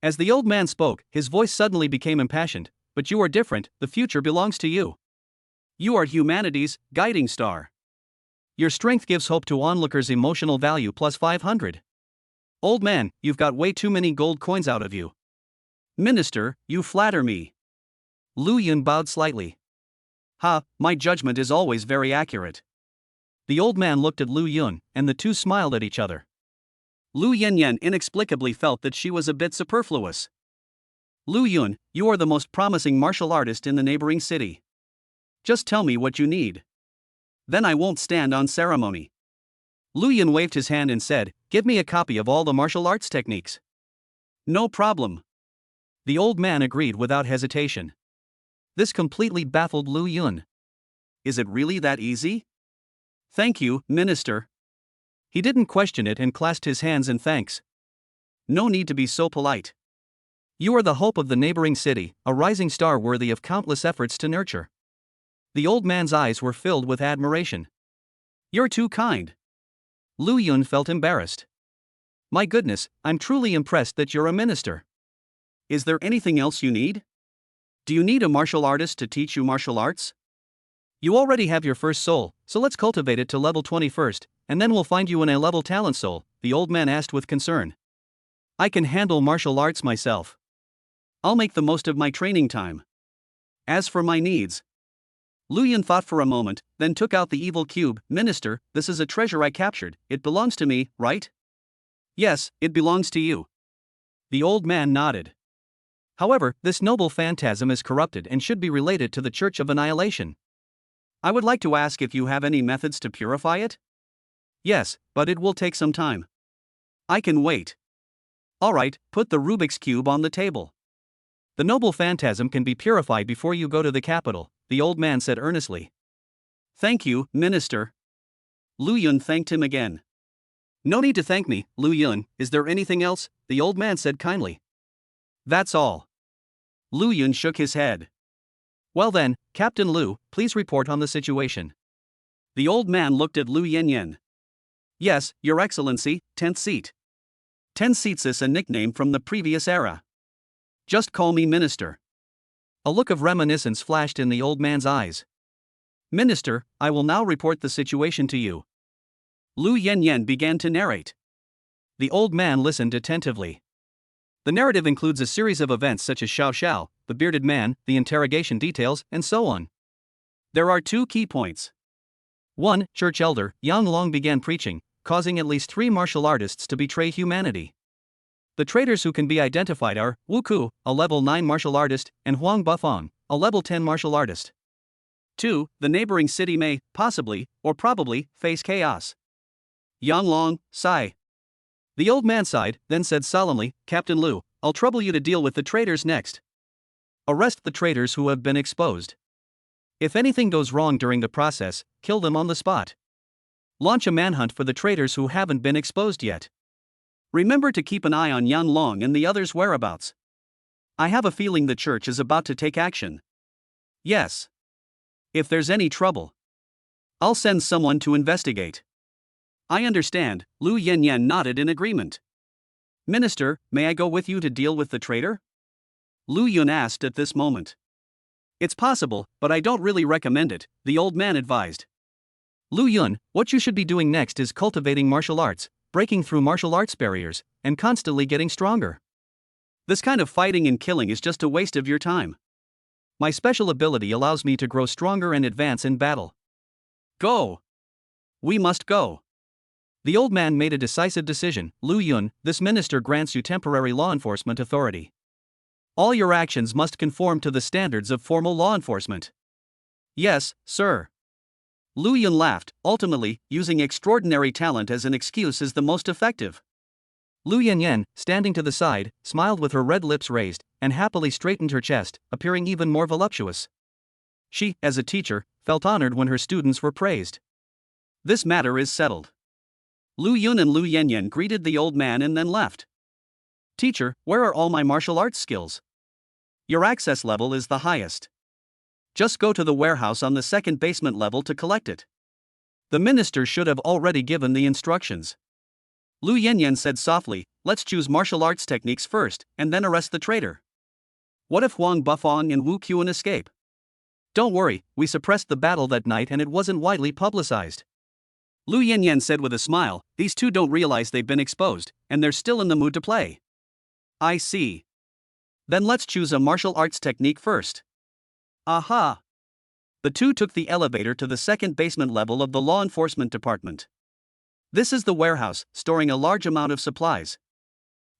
As the old man spoke, his voice suddenly became impassioned. But you are different, the future belongs to you. You are humanity's guiding star. Your strength gives hope to onlookers. Emotional value plus 500. Old man, you've got way too many gold coins out of you. Minister, you flatter me. Lu Yun bowed slightly. Ha, my judgment is always very accurate. The old man looked at Lu Yun, and the two smiled at each other. Lu Yanyan inexplicably felt that she was a bit superfluous. Lu Yun, you are the most promising martial artist in the neighboring city. Just tell me what you need. Then I won't stand on ceremony. Lu Yun waved his hand and said, "Give me a copy of all the martial arts techniques." No problem. The old man agreed without hesitation. This completely baffled Lu Yun. Is it really that easy? Thank you, Minister. He didn't question it and clasped his hands in thanks. No need to be so polite. You are the hope of the neighboring city, a rising star worthy of countless efforts to nurture. The old man's eyes were filled with admiration. You're too kind. Lu Yun felt embarrassed. My goodness, I'm truly impressed that you're a minister. Is there anything else you need? Do you need a martial artist to teach you martial arts? You already have your first soul, so let's cultivate it to level 20 first, and then we'll find you an A-level talent soul, the old man asked with concern. I can handle martial arts myself. I'll make the most of my training time. As for my needs. Lu Yun thought for a moment, then took out the evil cube. Minister, this is a treasure I captured. It belongs to me, right? Yes, it belongs to you. The old man nodded. However, this noble phantasm is corrupted and should be related to the Church of Annihilation. I would like to ask if you have any methods to purify it? Yes, but it will take some time. I can wait. Alright, put the Rubik's Cube on the table. The noble phantasm can be purified before you go to the capital, the old man said earnestly. Thank you, Minister. Lu Yun thanked him again. No need to thank me, Lu Yun. Is there anything else? The old man said kindly. That's all. Lu Yun shook his head. Well then, Captain Lu, please report on the situation. The old man looked at Lu Yanyan. Yes, Your Excellency, 10th seat. 10 seats is a nickname from the previous era. Just call me Minister. A look of reminiscence flashed in the old man's eyes. Minister, I will now report the situation to you. Lu Yanyan began to narrate. The old man listened attentively. The narrative includes a series of events such as Xiao Xiao, the bearded man, the interrogation details, and so on. There are 2 key points. 1. Church elder Yang Long began preaching, causing at least 3 martial artists to betray humanity. The traitors who can be identified are Wu Ku, a level 9 martial artist, and Huang Bufang, a level 10 martial artist. 2. The neighboring city may, possibly, or probably, face chaos. Yang Long, sigh. The old man sighed, then said solemnly, Captain Lu, I'll trouble you to deal with the traitors next. Arrest the traitors who have been exposed. If anything goes wrong during the process, kill them on the spot. Launch a manhunt for the traitors who haven't been exposed yet. Remember to keep an eye on Yan Long and the others' whereabouts. I have a feeling the church is about to take action. Yes. If there's any trouble, I'll send someone to investigate. I understand. Lu Yanyan nodded in agreement. Minister, may I go with you to deal with the traitor? Lu Yun asked at this moment. It's possible, but I don't really recommend it, the old man advised. Lu Yun, what you should be doing next is cultivating martial arts, breaking through martial arts barriers, and constantly getting stronger. This kind of fighting and killing is just a waste of your time. My special ability allows me to grow stronger and advance in battle. Go. We must go. The old man made a decisive decision. Lu Yun, this minister grants you temporary law enforcement authority. All your actions must conform to the standards of formal law enforcement. Yes, sir. Lu Yun laughed. Ultimately, using extraordinary talent as an excuse is the most effective. Lu Yanyan, standing to the side, smiled with her red lips raised, and happily straightened her chest, appearing even more voluptuous. She, as a teacher, felt honored when her students were praised. This matter is settled. Lu Yun and Lu Yanyan greeted the old man and then left. Teacher, where are all my martial arts skills? Your access level is the highest. Just go to the warehouse on the second basement level to collect it. The minister should have already given the instructions. Lu Yanyan said softly, let's choose martial arts techniques first, and then arrest the traitor. What if Huang Bufong and Wu Qian escape? Don't worry, we suppressed the battle that night and it wasn't widely publicized. Lu Yanyan said with a smile, these two don't realize they've been exposed, and they're still in the mood to play. I see. Then let's choose a martial arts technique first. Aha! The two took the elevator to the second basement level of the law enforcement department. This is the warehouse, storing a large amount of supplies.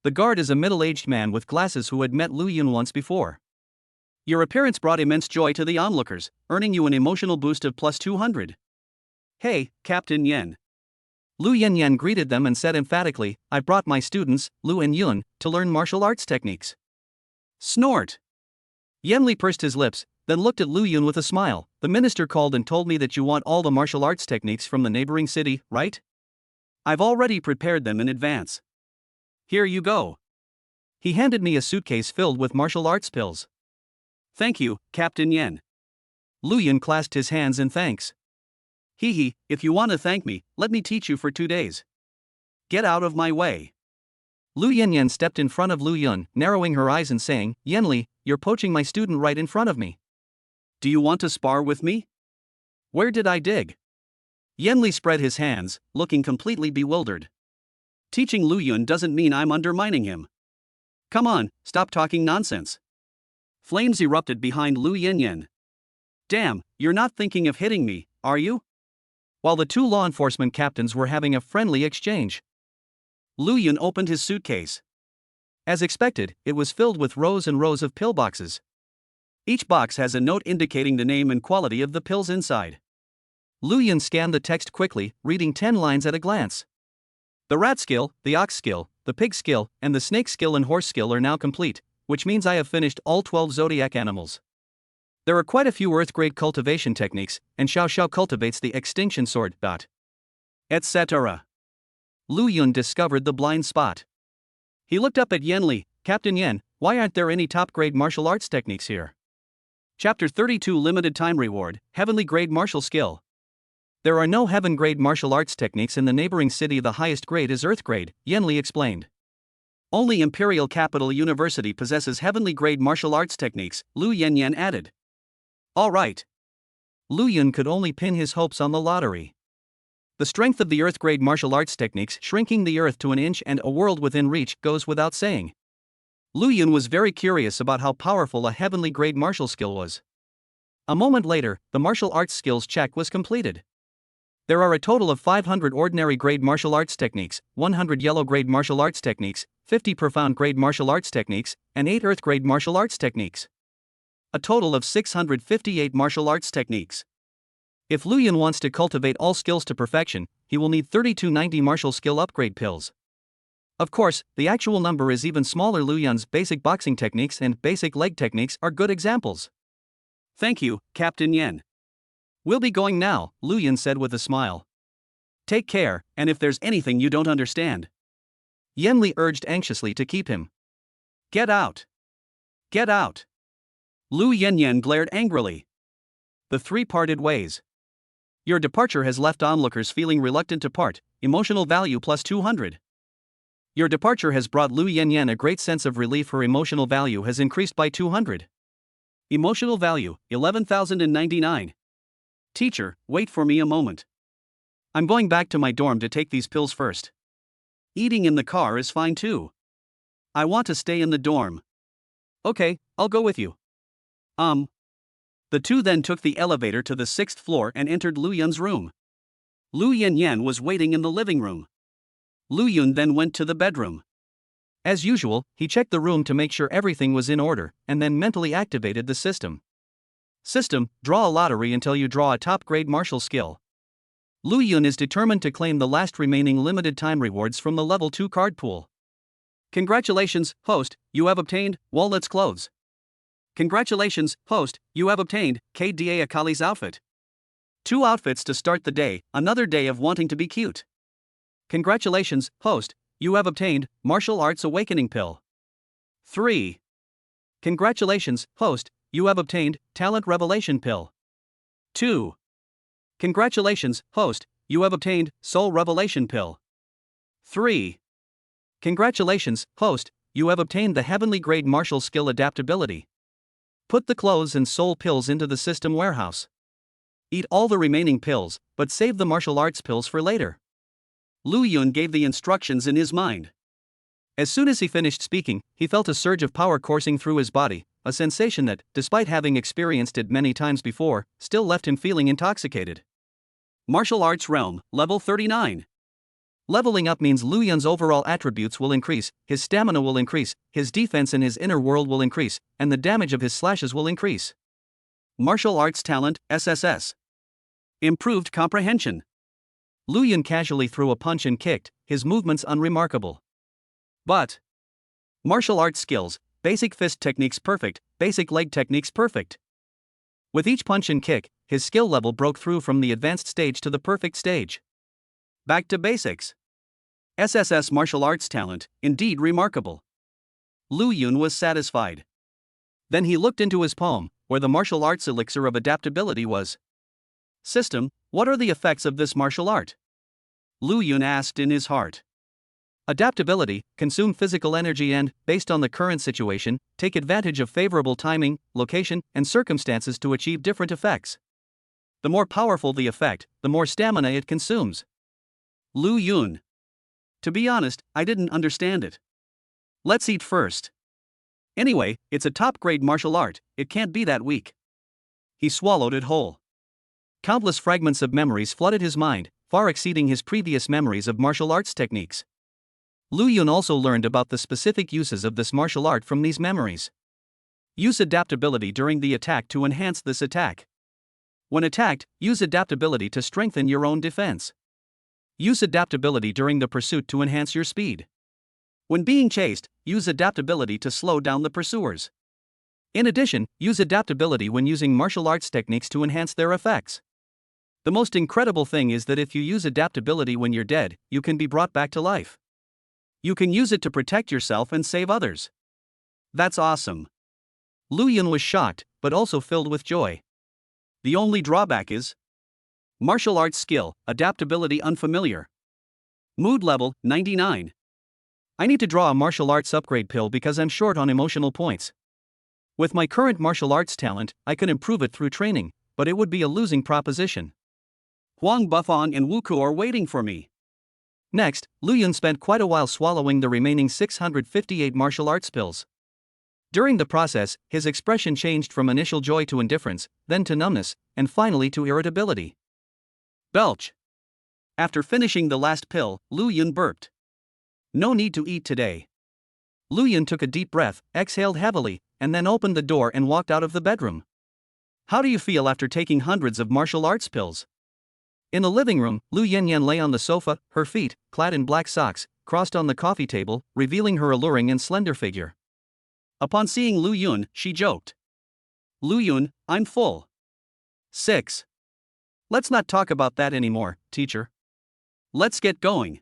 The guard is a middle-aged man with glasses who had met Lu Yun once before. Your appearance brought immense joy to the onlookers, earning you an emotional boost of plus 200. Hey, Captain Yen. Lu Yanyan greeted them and said emphatically, I brought my students, Lu and Yun, to learn martial arts techniques. Snort. Yenli pursed his lips, then looked at Lu Yun with a smile. The minister called and told me that you want all the martial arts techniques from the neighboring city, right? I've already prepared them in advance. Here you go. He handed me a suitcase filled with martial arts pills. Thank you, Captain Yen. Lu Yun clasped his hands in thanks. Hee, if you want to thank me, let me teach you for 2 days. Get out of my way. Lu Yanyan stepped in front of Lu Yun, narrowing her eyes and saying, Yenli, you're poaching my student right in front of me. Do you want to spar with me? Where did I dig? Yenli spread his hands, looking completely bewildered. Teaching Lu Yun doesn't mean I'm undermining him. Come on, stop talking nonsense. Flames erupted behind Lu Yanyan. Damn, you're not thinking of hitting me, are you? While the two law enforcement captains were having a friendly exchange, Lu Yun opened his suitcase. As expected, it was filled with rows and rows of pillboxes. Each box has a note indicating the name and quality of the pills inside. Lu Yun scanned the text quickly, reading 10 lines at a glance. The rat skill, the ox skill, the pig skill, and the snake skill and horse skill are now complete, which means I have finished all 12 zodiac animals. There are quite a few earth-grade cultivation techniques, and Xiao Xiao cultivates the extinction sword, etc. Lu Yun discovered the blind spot. He looked up at Yenli, Captain Yen, why aren't there any top-grade martial arts techniques here? Chapter 32 Limited Time Reward, Heavenly Grade Martial Skill. There are no heaven-grade martial arts techniques in the neighboring city. The highest grade is earth grade, Yenli explained. Only Imperial Capital University possesses heavenly grade martial arts techniques, Lu Yanyan added. All right. Lu Yun could only pin his hopes on the lottery. The strength of the earth grade martial arts techniques, shrinking the earth to an inch and a world within reach, goes without saying. Lu Yun was very curious about how powerful a heavenly grade martial skill was. A moment later, the martial arts skills check was completed. There are a total of 500 ordinary grade martial arts techniques, 100 yellow grade martial arts techniques, 50 profound grade martial arts techniques, and 8 earth grade martial arts techniques. A total of 658 martial arts techniques. If Lu Yun wants to cultivate all skills to perfection, he will need 3290 martial skill upgrade pills. Of course, the actual number is even smaller. Lu Yun's basic boxing techniques and basic leg techniques are good examples. Thank you, Captain Yen. We'll be going now, Lu Yun said with a smile. Take care, and if there's anything you don't understand. Yenli urged anxiously to keep him. Get out. Get out. Lu Yanyan glared angrily. The three parted ways. Your departure has left onlookers feeling reluctant to part, emotional value plus 200. Your departure has brought Lu Yanyan a great sense of relief. Her emotional value has increased by 200. Emotional value, 11,099. Teacher, wait for me a moment. I'm going back to my dorm to take these pills first. Eating in the car is fine too. I want to stay in the dorm. Okay, I'll go with you. The two then took the elevator to the 6th floor and entered Lu Yun's room. Lu Yanyan was waiting in the living room. Lu Yun then went to the bedroom. As usual, he checked the room to make sure everything was in order, and then mentally activated the system. System, draw a lottery until you draw a top-grade martial skill. Lu Yun is determined to claim the last remaining limited time rewards from the level 2 card pool. Congratulations, host, you have obtained Walnut's clothes. Congratulations, host, you have obtained KDA Akali's outfit. 2 outfits to start the day, another day of wanting to be cute. Congratulations, host, you have obtained Martial Arts Awakening Pill. 3. Congratulations, host, you have obtained Talent Revelation Pill. 2. Congratulations, host, you have obtained Soul Revelation Pill. 3. Congratulations, host, you have obtained the Heavenly Grade Martial Skill Adaptability. Put the clothes and soul pills into the system warehouse. Eat all the remaining pills, but save the martial arts pills for later. Lu Yun gave the instructions in his mind. As soon as he finished speaking, he felt a surge of power coursing through his body, a sensation that, despite having experienced it many times before, still left him feeling intoxicated. Martial Arts Realm, Level 39. Leveling up means Lu Yun's overall attributes will increase, his stamina will increase, his defense in his inner world will increase, and the damage of his slashes will increase. Martial Arts Talent, SSS. Improved Comprehension. Lu Yun casually threw a punch and kicked, his movements unremarkable. But martial arts skills, basic fist techniques perfect, basic leg techniques perfect. With each punch and kick, his skill level broke through from the advanced stage to the perfect stage. Back to basics. SSS martial arts talent, indeed remarkable. Lu Yun was satisfied. Then he looked into his palm, where the martial arts elixir of adaptability was. System, what are the effects of this martial art? Lu Yun asked in his heart. Adaptability, consume physical energy and, based on the current situation, take advantage of favorable timing, location, and circumstances to achieve different effects. The more powerful the effect, the more stamina it consumes. Lu Yun. To be honest, I didn't understand it. Let's eat first. Anyway, it's a top-grade martial art, it can't be that weak. He swallowed it whole. Countless fragments of memories flooded his mind, far exceeding his previous memories of martial arts techniques. Lu Yun also learned about the specific uses of this martial art from these memories. Use adaptability during the attack to enhance this attack. When attacked, use adaptability to strengthen your own defense. Use adaptability during the pursuit to enhance your speed. When being chased, use adaptability to slow down the pursuers. In addition, use adaptability when using martial arts techniques to enhance their effects. The most incredible thing is that if you use adaptability when you're dead, you can be brought back to life. You can use it to protect yourself and save others. That's awesome. Lu Yun was shocked, but also filled with joy. The only drawback is martial arts skill, adaptability unfamiliar. Mood level, 99. I need to draw a martial arts upgrade pill because I'm short on emotional points. With my current martial arts talent, I can improve it through training, but it would be a losing proposition. Huang Bufang and Wuku are waiting for me. Next, Lu Yun spent quite a while swallowing the remaining 658 martial arts pills. During the process, his expression changed from initial joy to indifference, then to numbness, and finally to irritability. Belch. After finishing the last pill, Lu Yun burped. No need to eat today. Lu Yun took a deep breath, exhaled heavily, and then opened the door and walked out of the bedroom. How do you feel after taking hundreds of martial arts pills? In the living room, Lu Yanyan lay on the sofa, her feet, clad in black socks, crossed on the coffee table, revealing her alluring and slender figure. Upon seeing Lu Yun, she joked. Lu Yun, I'm full. 6. Let's not talk about that anymore, teacher. Let's get going.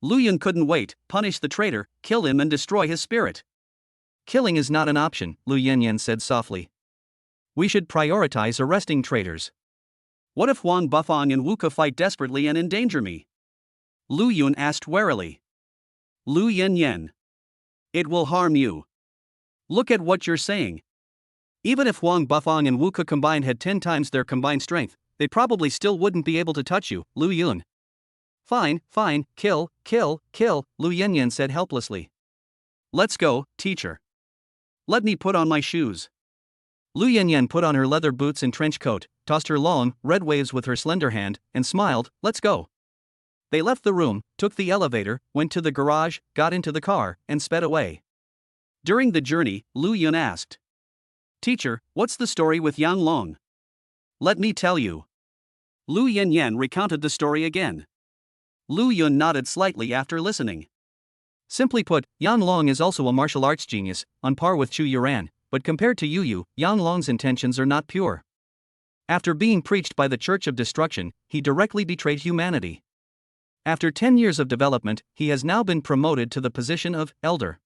Lu Yun couldn't wait, punish the traitor, kill him and destroy his spirit. Killing is not an option, Lu Yanyan said softly. We should prioritize arresting traitors. What if Huang Bufang and Wuka fight desperately and endanger me? Lu Yun asked warily. Lu Yanyan. It will harm you. Look at what you're saying. Even if Huang Bufang and Wuka combined had 10 times their combined strength, they probably still wouldn't be able to touch you, Lu Yun. Fine, kill, Lu Yanyan said helplessly. Let's go, teacher. Let me put on my shoes. Lu Yanyan put on her leather boots and trench coat, tossed her long, red waves with her slender hand, and smiled, let's go. They left the room, took the elevator, went to the garage, got into the car, and sped away. During the journey, Lu Yun asked. Teacher, what's the story with Yang Long? Let me tell you. Lu Yanyan recounted the story again. Lu Yun nodded slightly after listening. Simply put, Yang Long is also a martial arts genius, on par with Chu Yuran, but compared to Yu, Yang Long's intentions are not pure. After being preached by the Church of Destruction, he directly betrayed humanity. After 10 years of development, he has now been promoted to the position of elder.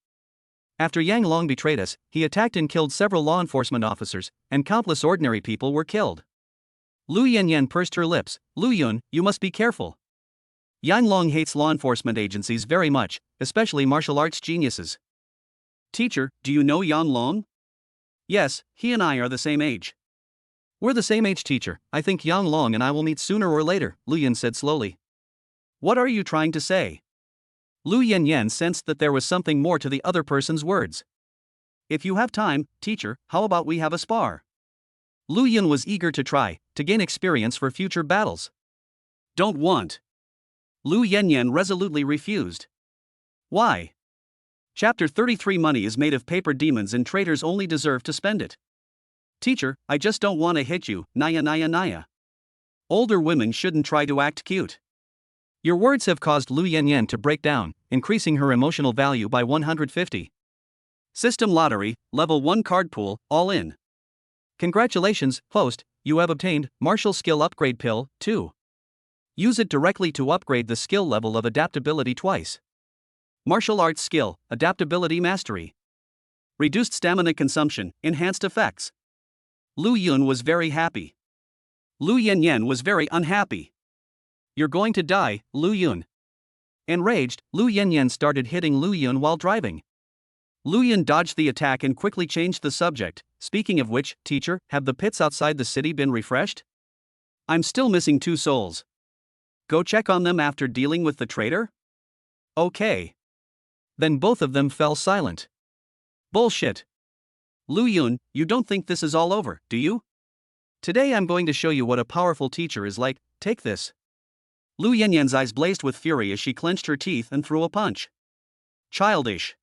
After Yang Long betrayed us, he attacked and killed several law enforcement officers, and countless ordinary people were killed. Lu Yanyan pursed her lips. Lu Yun, you must be careful. Yang Long hates law enforcement agencies very much, especially martial arts geniuses. Teacher, do you know Yan Long? Yes, he and I are the same age. We're the same age, teacher. I think Yang Long and I will meet sooner or later, Lu Yun said slowly. What are you trying to say? Lu Yanyan sensed that there was something more to the other person's words. If you have time, teacher, how about we have a spar? Lu Yun was eager to try, to gain experience for future battles. Don't want. Lu Yanyan resolutely refused. Why? Chapter 33 Money is made of paper. Demons and traitors only deserve to spend it. Teacher, I just don't want to hit you, Naya Naya Naya. Older women shouldn't try to act cute. Your words have caused Lu Yanyan to break down, increasing her emotional value by 150. System lottery, level 1 card pool, all in. Congratulations, host, you have obtained Martial Skill Upgrade Pill 2. Use it directly to upgrade the skill level of adaptability twice. Martial arts skill, adaptability mastery. Reduced stamina consumption, enhanced effects. Lu Yun was very happy. Lu Yanyan was very unhappy. You're going to die, Lu Yun. Enraged, Lu Yanyan started hitting Lu Yun while driving. Lu Yun dodged the attack and quickly changed the subject. Speaking of which, teacher, have the pits outside the city been refreshed? I'm still missing 2 souls. Go check on them after dealing with the traitor? Okay. Then both of them fell silent. Bullshit. Lu Yun, you don't think this is all over, do you? Today I'm going to show you what a powerful teacher is like. Take this. Lu Yanyan's eyes blazed with fury as she clenched her teeth and threw a punch. Childish.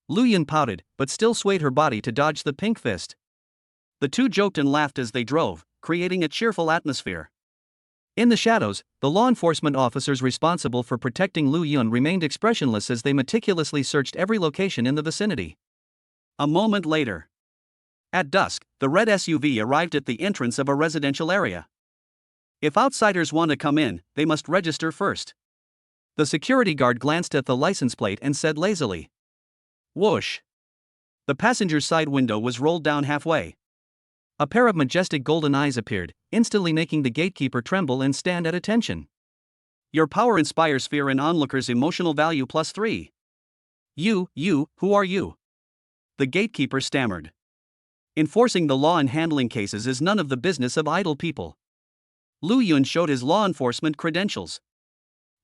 Lu Yun pouted, but still swayed her body to dodge the pink fist. The two joked and laughed as they drove, creating a cheerful atmosphere. In the shadows, the law enforcement officers responsible for protecting Lu Yun remained expressionless as they meticulously searched every location in the vicinity. A moment later. At dusk, the red SUV arrived at the entrance of a residential area. If outsiders want to come in, they must register first. The security guard glanced at the license plate and said lazily. Whoosh. The passenger's side window was rolled down halfway. A pair of majestic golden eyes appeared, instantly making the gatekeeper tremble and stand at attention. Your power inspires fear in onlookers. Emotional value +3. You, who are you? The gatekeeper stammered. Enforcing the law and handling cases is none of the business of idle people. Lu Yun showed his law enforcement credentials.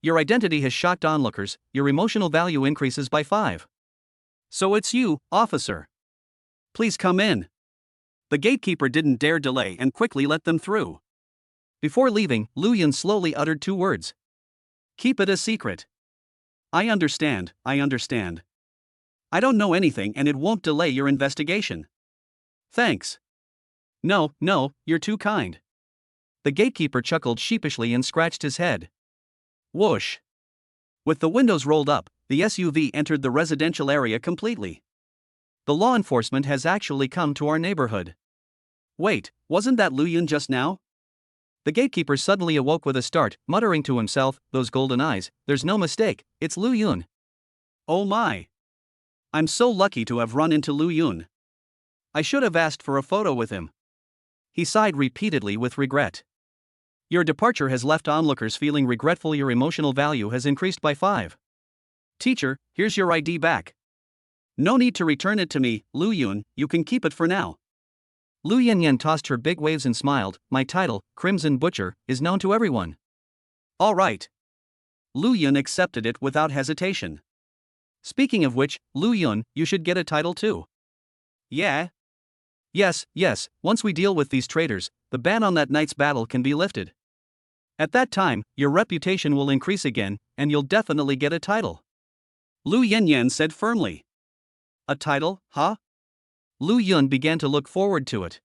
Your identity has shocked onlookers, your emotional value increases by 5. So it's you, officer. Please come in. The gatekeeper didn't dare delay and quickly let them through. Before leaving, Lu Yun slowly uttered 2 words. Keep it a secret. I understand. I don't know anything and it won't delay your investigation. Thanks. No, you're too kind. The gatekeeper chuckled sheepishly and scratched his head. Whoosh. With the windows rolled up, the SUV entered the residential area completely. The law enforcement has actually come to our neighborhood. Wait, wasn't that Lu Yun just now? The gatekeeper suddenly awoke with a start, muttering to himself, those golden eyes, there's no mistake, it's Lu Yun. Oh my. I'm so lucky to have run into Lu Yun. I should have asked for a photo with him. He sighed repeatedly with regret. Your departure has left onlookers feeling regretful. Your emotional value has increased by 5. Teacher, here's your ID back. No need to return it to me, Lu Yun, you can keep it for now. Lu Yanyan tossed her big waves and smiled. My title, Crimson Butcher, is known to everyone. All right. Lu Yun accepted it without hesitation. Speaking of which, Lu Yun, you should get a title too. Yeah? Yes, once we deal with these traitors, the ban on that night's battle can be lifted. At that time, your reputation will increase again, and you'll definitely get a title. Lu Yanyan said firmly. A title, huh? Lu Yun began to look forward to it.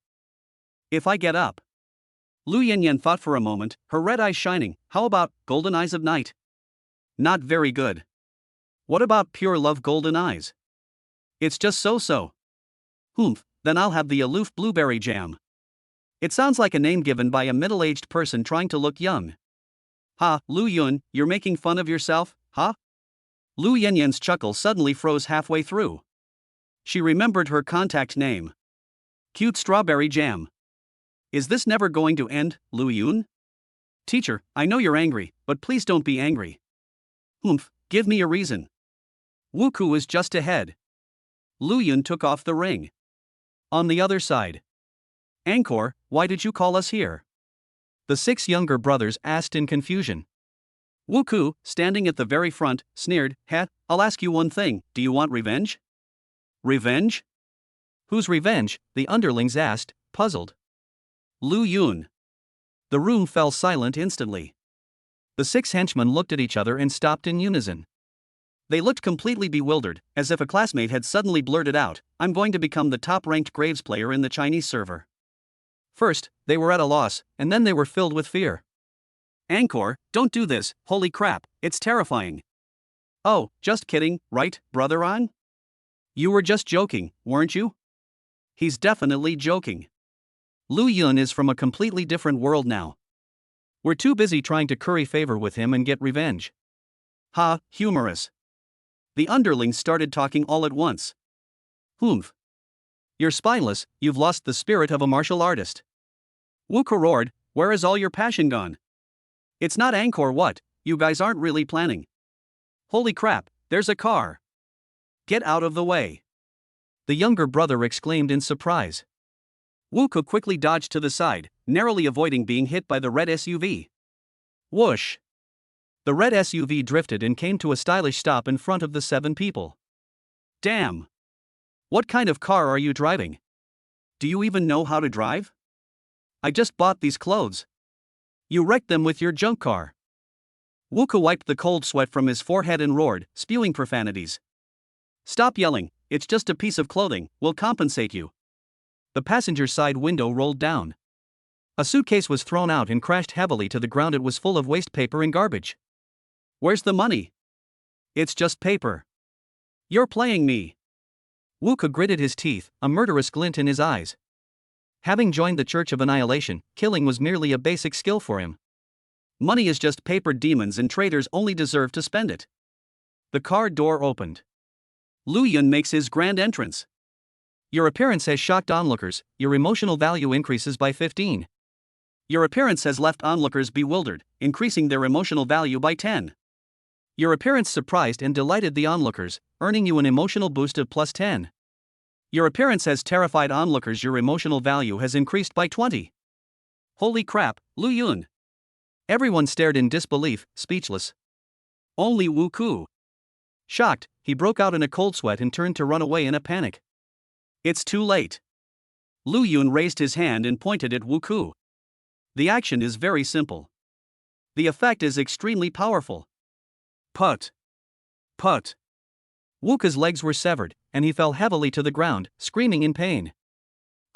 If I get up. Lu Yanyan thought for a moment, her red eyes shining. How about Golden Eyes of Night? Not very good. What about Pure Love Golden Eyes? It's just so-so. Humph, then I'll have the Aloof Blueberry Jam. It sounds like a name given by a middle-aged person trying to look young. Ha, Lu Yun, you're making fun of yourself, huh? Lu Yanyan's chuckle suddenly froze halfway through. She remembered her contact name. Cute strawberry jam. Is this never going to end, Lu Yun? Teacher, I know you're angry, but please don't be angry. Humph, give me a reason. Wuku is just ahead. Lu Yun took off the ring. On the other side. Angkor, why did you call us here? The 6 younger brothers asked in confusion. Wuku, standing at the very front, sneered, I'll ask you one thing, do you want revenge? Revenge? Whose revenge? The underlings asked, puzzled. Lu Yun. The room fell silent instantly. The 6 henchmen looked at each other and stopped in unison. They looked completely bewildered, as if a classmate had suddenly blurted out, I'm going to become the top-ranked Graves player in the Chinese server. First, they were at a loss, and then they were filled with fear. Angkor, don't do this, holy crap, it's terrifying. Oh, just kidding, right, brother An? You were just joking, weren't you? He's definitely joking. Lu Yun is from a completely different world now. We're too busy trying to curry favor with him and get revenge. Ha, humorous. The underlings started talking all at once. Humph. You're spineless, you've lost the spirit of a martial artist. Wuku roared, where is all your passion gone? It's not Angkor what, you guys aren't really planning. Holy crap, there's a car. Get out of the way. The younger brother exclaimed in surprise. Wuku quickly dodged to the side, narrowly avoiding being hit by the red SUV. Whoosh! The red SUV drifted and came to a stylish stop in front of the 7 people. Damn! What kind of car are you driving? Do you even know how to drive? I just bought these clothes. You wrecked them with your junk car. Wuku wiped the cold sweat from his forehead and roared, spewing profanities. Stop yelling, it's just a piece of clothing, we'll compensate you. The passenger side window rolled down. A suitcase was thrown out and crashed heavily to the ground. It was full of waste paper and garbage. Where's the money? It's just paper. You're playing me. Wuku gritted his teeth, a murderous glint in his eyes. Having joined the Church of Annihilation, killing was merely a basic skill for him. Money is just paper. Demons and traitors only deserve to spend it. The car door opened. Lu Yun makes his grand entrance. Your appearance has shocked onlookers, your emotional value increases by 15. Your appearance has left onlookers bewildered, increasing their emotional value by 10. Your appearance surprised and delighted the onlookers, earning you an emotional boost of plus 10. Your appearance has terrified onlookers. Your emotional value has increased by 20. Holy crap, Lu Yun! Everyone stared in disbelief, speechless. Only Wuku. Shocked, he broke out in a cold sweat and turned to run away in a panic. It's too late. Lu Yun raised his hand and pointed at Wuku. The action is very simple. The effect is extremely powerful. Put. Put. Wuku's legs were severed, and he fell heavily to the ground, screaming in pain.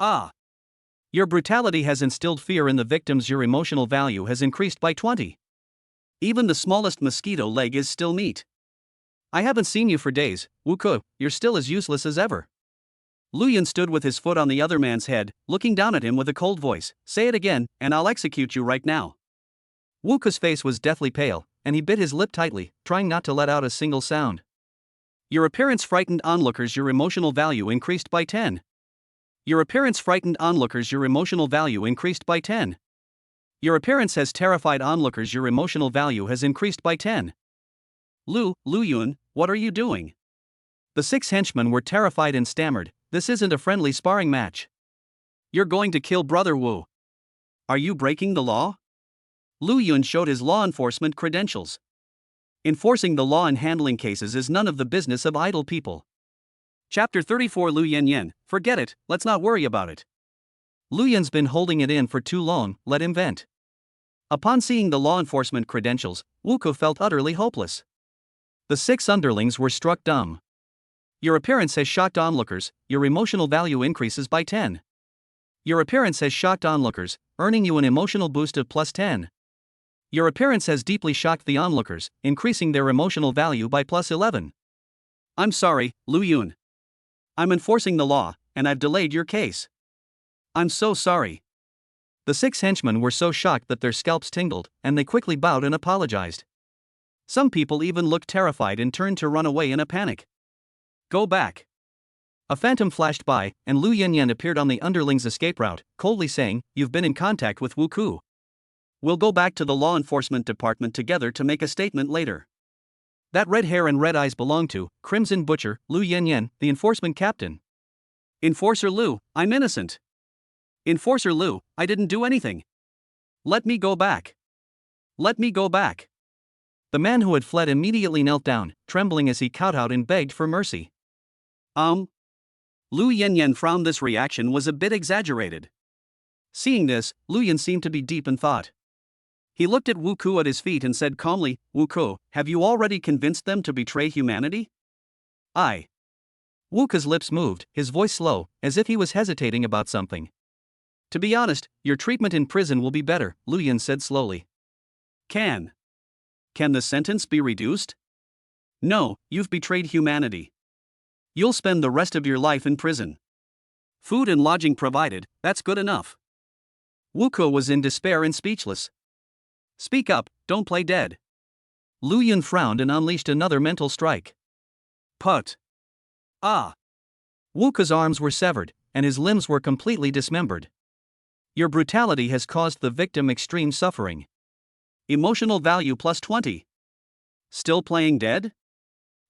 Ah! Your brutality has instilled fear in the victims. Your emotional value has increased by 20. Even the smallest mosquito leg is still meat. I haven't seen you for days, Wuku, you're still as useless as ever. Lu Yun stood with his foot on the other man's head, looking down at him with a cold voice. Say it again, and I'll execute you right now. Wuku's face was deathly pale, and he bit his lip tightly, trying not to let out a single sound. Your appearance frightened onlookers. Your emotional value increased by 10. Your appearance frightened onlookers. Your emotional value increased by 10. Your appearance has terrified onlookers. Your emotional value has increased by 10. Lu Yun, what are you doing? The 6 henchmen were terrified and stammered, this isn't a friendly sparring match. You're going to kill Brother Wu. Are you breaking the law? Lu Yun showed his law enforcement credentials. Enforcing the law in handling cases is none of the business of idle people. Chapter 34 Lu Yen, forget it, let's not worry about it. Lu Yun's been holding it in for too long, let him vent. Upon seeing the law enforcement credentials, Wuku felt utterly hopeless. The 6 underlings were struck dumb. Your appearance has shocked onlookers, your emotional value increases by 10. Your appearance has shocked onlookers, earning you an emotional boost of plus 10. Your appearance has deeply shocked the onlookers, increasing their emotional value by plus 11. I'm sorry, Lu Yun. I'm enforcing the law, and I've delayed your case. I'm so sorry. The 6 henchmen were so shocked that their scalps tingled, and they quickly bowed and apologized. Some people even looked terrified and turned to run away in a panic. Go back. A phantom flashed by, and Lu Yanyan appeared on the underling's escape route, coldly saying, "You've been in contact with Wu Ku. We'll go back to the law enforcement department together to make a statement later." That red hair and red eyes belonged to Crimson Butcher, Lu Yanyan, the enforcement captain. "Enforcer Lu, I'm innocent. Enforcer Lu, I didn't do anything. Let me go back. Let me go back." The man who had fled immediately knelt down, trembling as he kowtowed and begged for mercy. Lu Yanyan frowned. This reaction was a bit exaggerated. Seeing this, Lu Yan seemed to be deep in thought. He looked at Wu Ku at his feet and said calmly, "Wu Ku, have you already convinced them to betray humanity?" Wu Ku's lips moved, his voice slow, as if he was hesitating about something. "To be honest, your treatment in prison will be better," Lu Yan said slowly. Can the sentence be reduced?" "No, you've betrayed humanity. You'll spend the rest of your life in prison. Food and lodging provided, that's good enough." Wu Ku was in despair and speechless. "Speak up, don't play dead." Lu Yan frowned and unleashed another mental strike. Put. Wu Ku's arms were severed, and his limbs were completely dismembered. "Your brutality has caused the victim extreme suffering. Emotional value plus 20. Still playing dead?"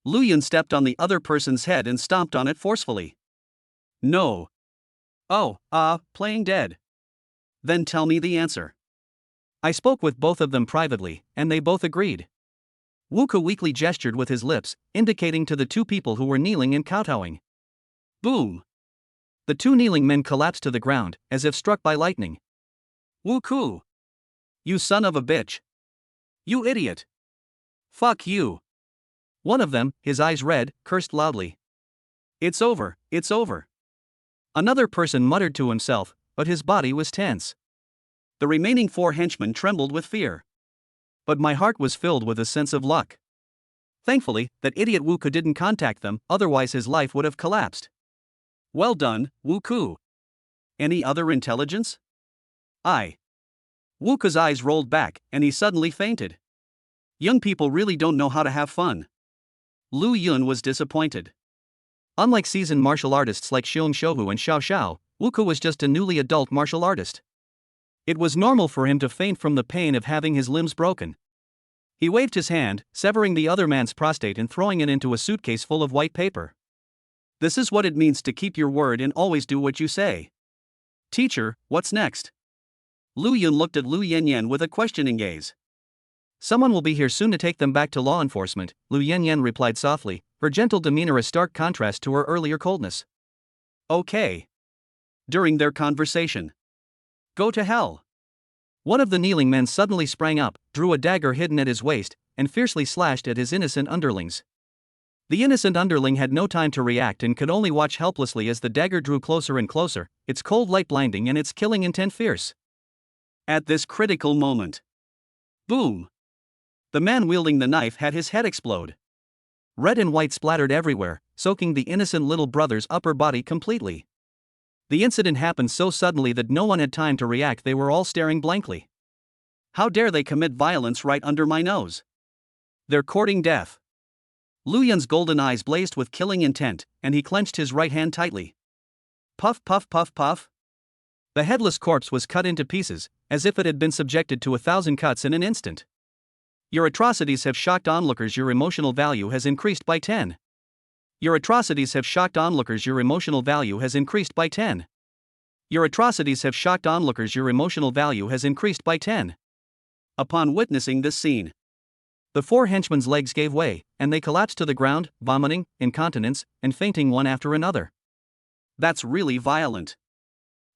Lu Yan stepped on the other person's head and stomped on it forcefully. "No. Playing dead. Then tell me the answer." "I spoke with both of them privately, and they both agreed." Wu Ku weakly gestured with his lips, indicating to the two people who were kneeling and kowtowing. Boom! The two kneeling men collapsed to the ground, as if struck by lightning. "Wu Ku! You son of a bitch! You idiot! Fuck you!" One of them, his eyes red, cursed loudly. It's over, it's over." Another person muttered to himself, but his body was tense. The remaining 4 henchmen trembled with fear. But my heart was filled with a sense of luck. Thankfully, that idiot Wu Ku didn't contact them, otherwise his life would have collapsed. "Well done, Wu Ku. Any other intelligence?" Wu Ku's eyes rolled back, and he suddenly fainted. Young people really don't know how to have fun. Lu Yun was disappointed. Unlike seasoned martial artists like Xiong Shouhu and Xiao Xiao, Wu Ku was just a newly adult martial artist. It was normal for him to faint from the pain of having his limbs broken. He waved his hand, severing the other man's prostate and throwing it into a suitcase full of white paper. "This is what it means to keep your word and always do what you say. Teacher, what's next?" Lu Yun looked at Lu Yanyan with a questioning gaze. "Someone will be here soon to take them back to law enforcement," Lu Yanyan replied softly, her gentle demeanor a stark contrast to her earlier coldness. "Okay." During their conversation. "Go to hell." One of the kneeling men suddenly sprang up, drew a dagger hidden at his waist, and fiercely slashed at his innocent underlings. The innocent underling had no time to react and could only watch helplessly as the dagger drew closer and closer, its cold light blinding and its killing intent fierce. At this critical moment. Boom! The man wielding the knife had his head explode. Red and white splattered everywhere, soaking the innocent little brother's upper body completely. The incident happened so suddenly that no one had time to react. They were all staring blankly. How dare they commit violence right under my nose? They're courting death. Lu Yun's golden eyes blazed with killing intent, and he clenched his right hand tightly. Puff puff puff puff. The headless corpse was cut into pieces, as if it had been subjected to 1,000 cuts in an instant. Your atrocities have shocked onlookers. Your emotional value has increased by 10. Your atrocities have shocked onlookers. Your emotional value has increased by 10. Your atrocities have shocked onlookers. Your emotional value has increased by 10. Upon witnessing this scene, the 4 henchmen's legs gave way, and they collapsed to the ground, vomiting, incontinence, and fainting one after another. That's really violent.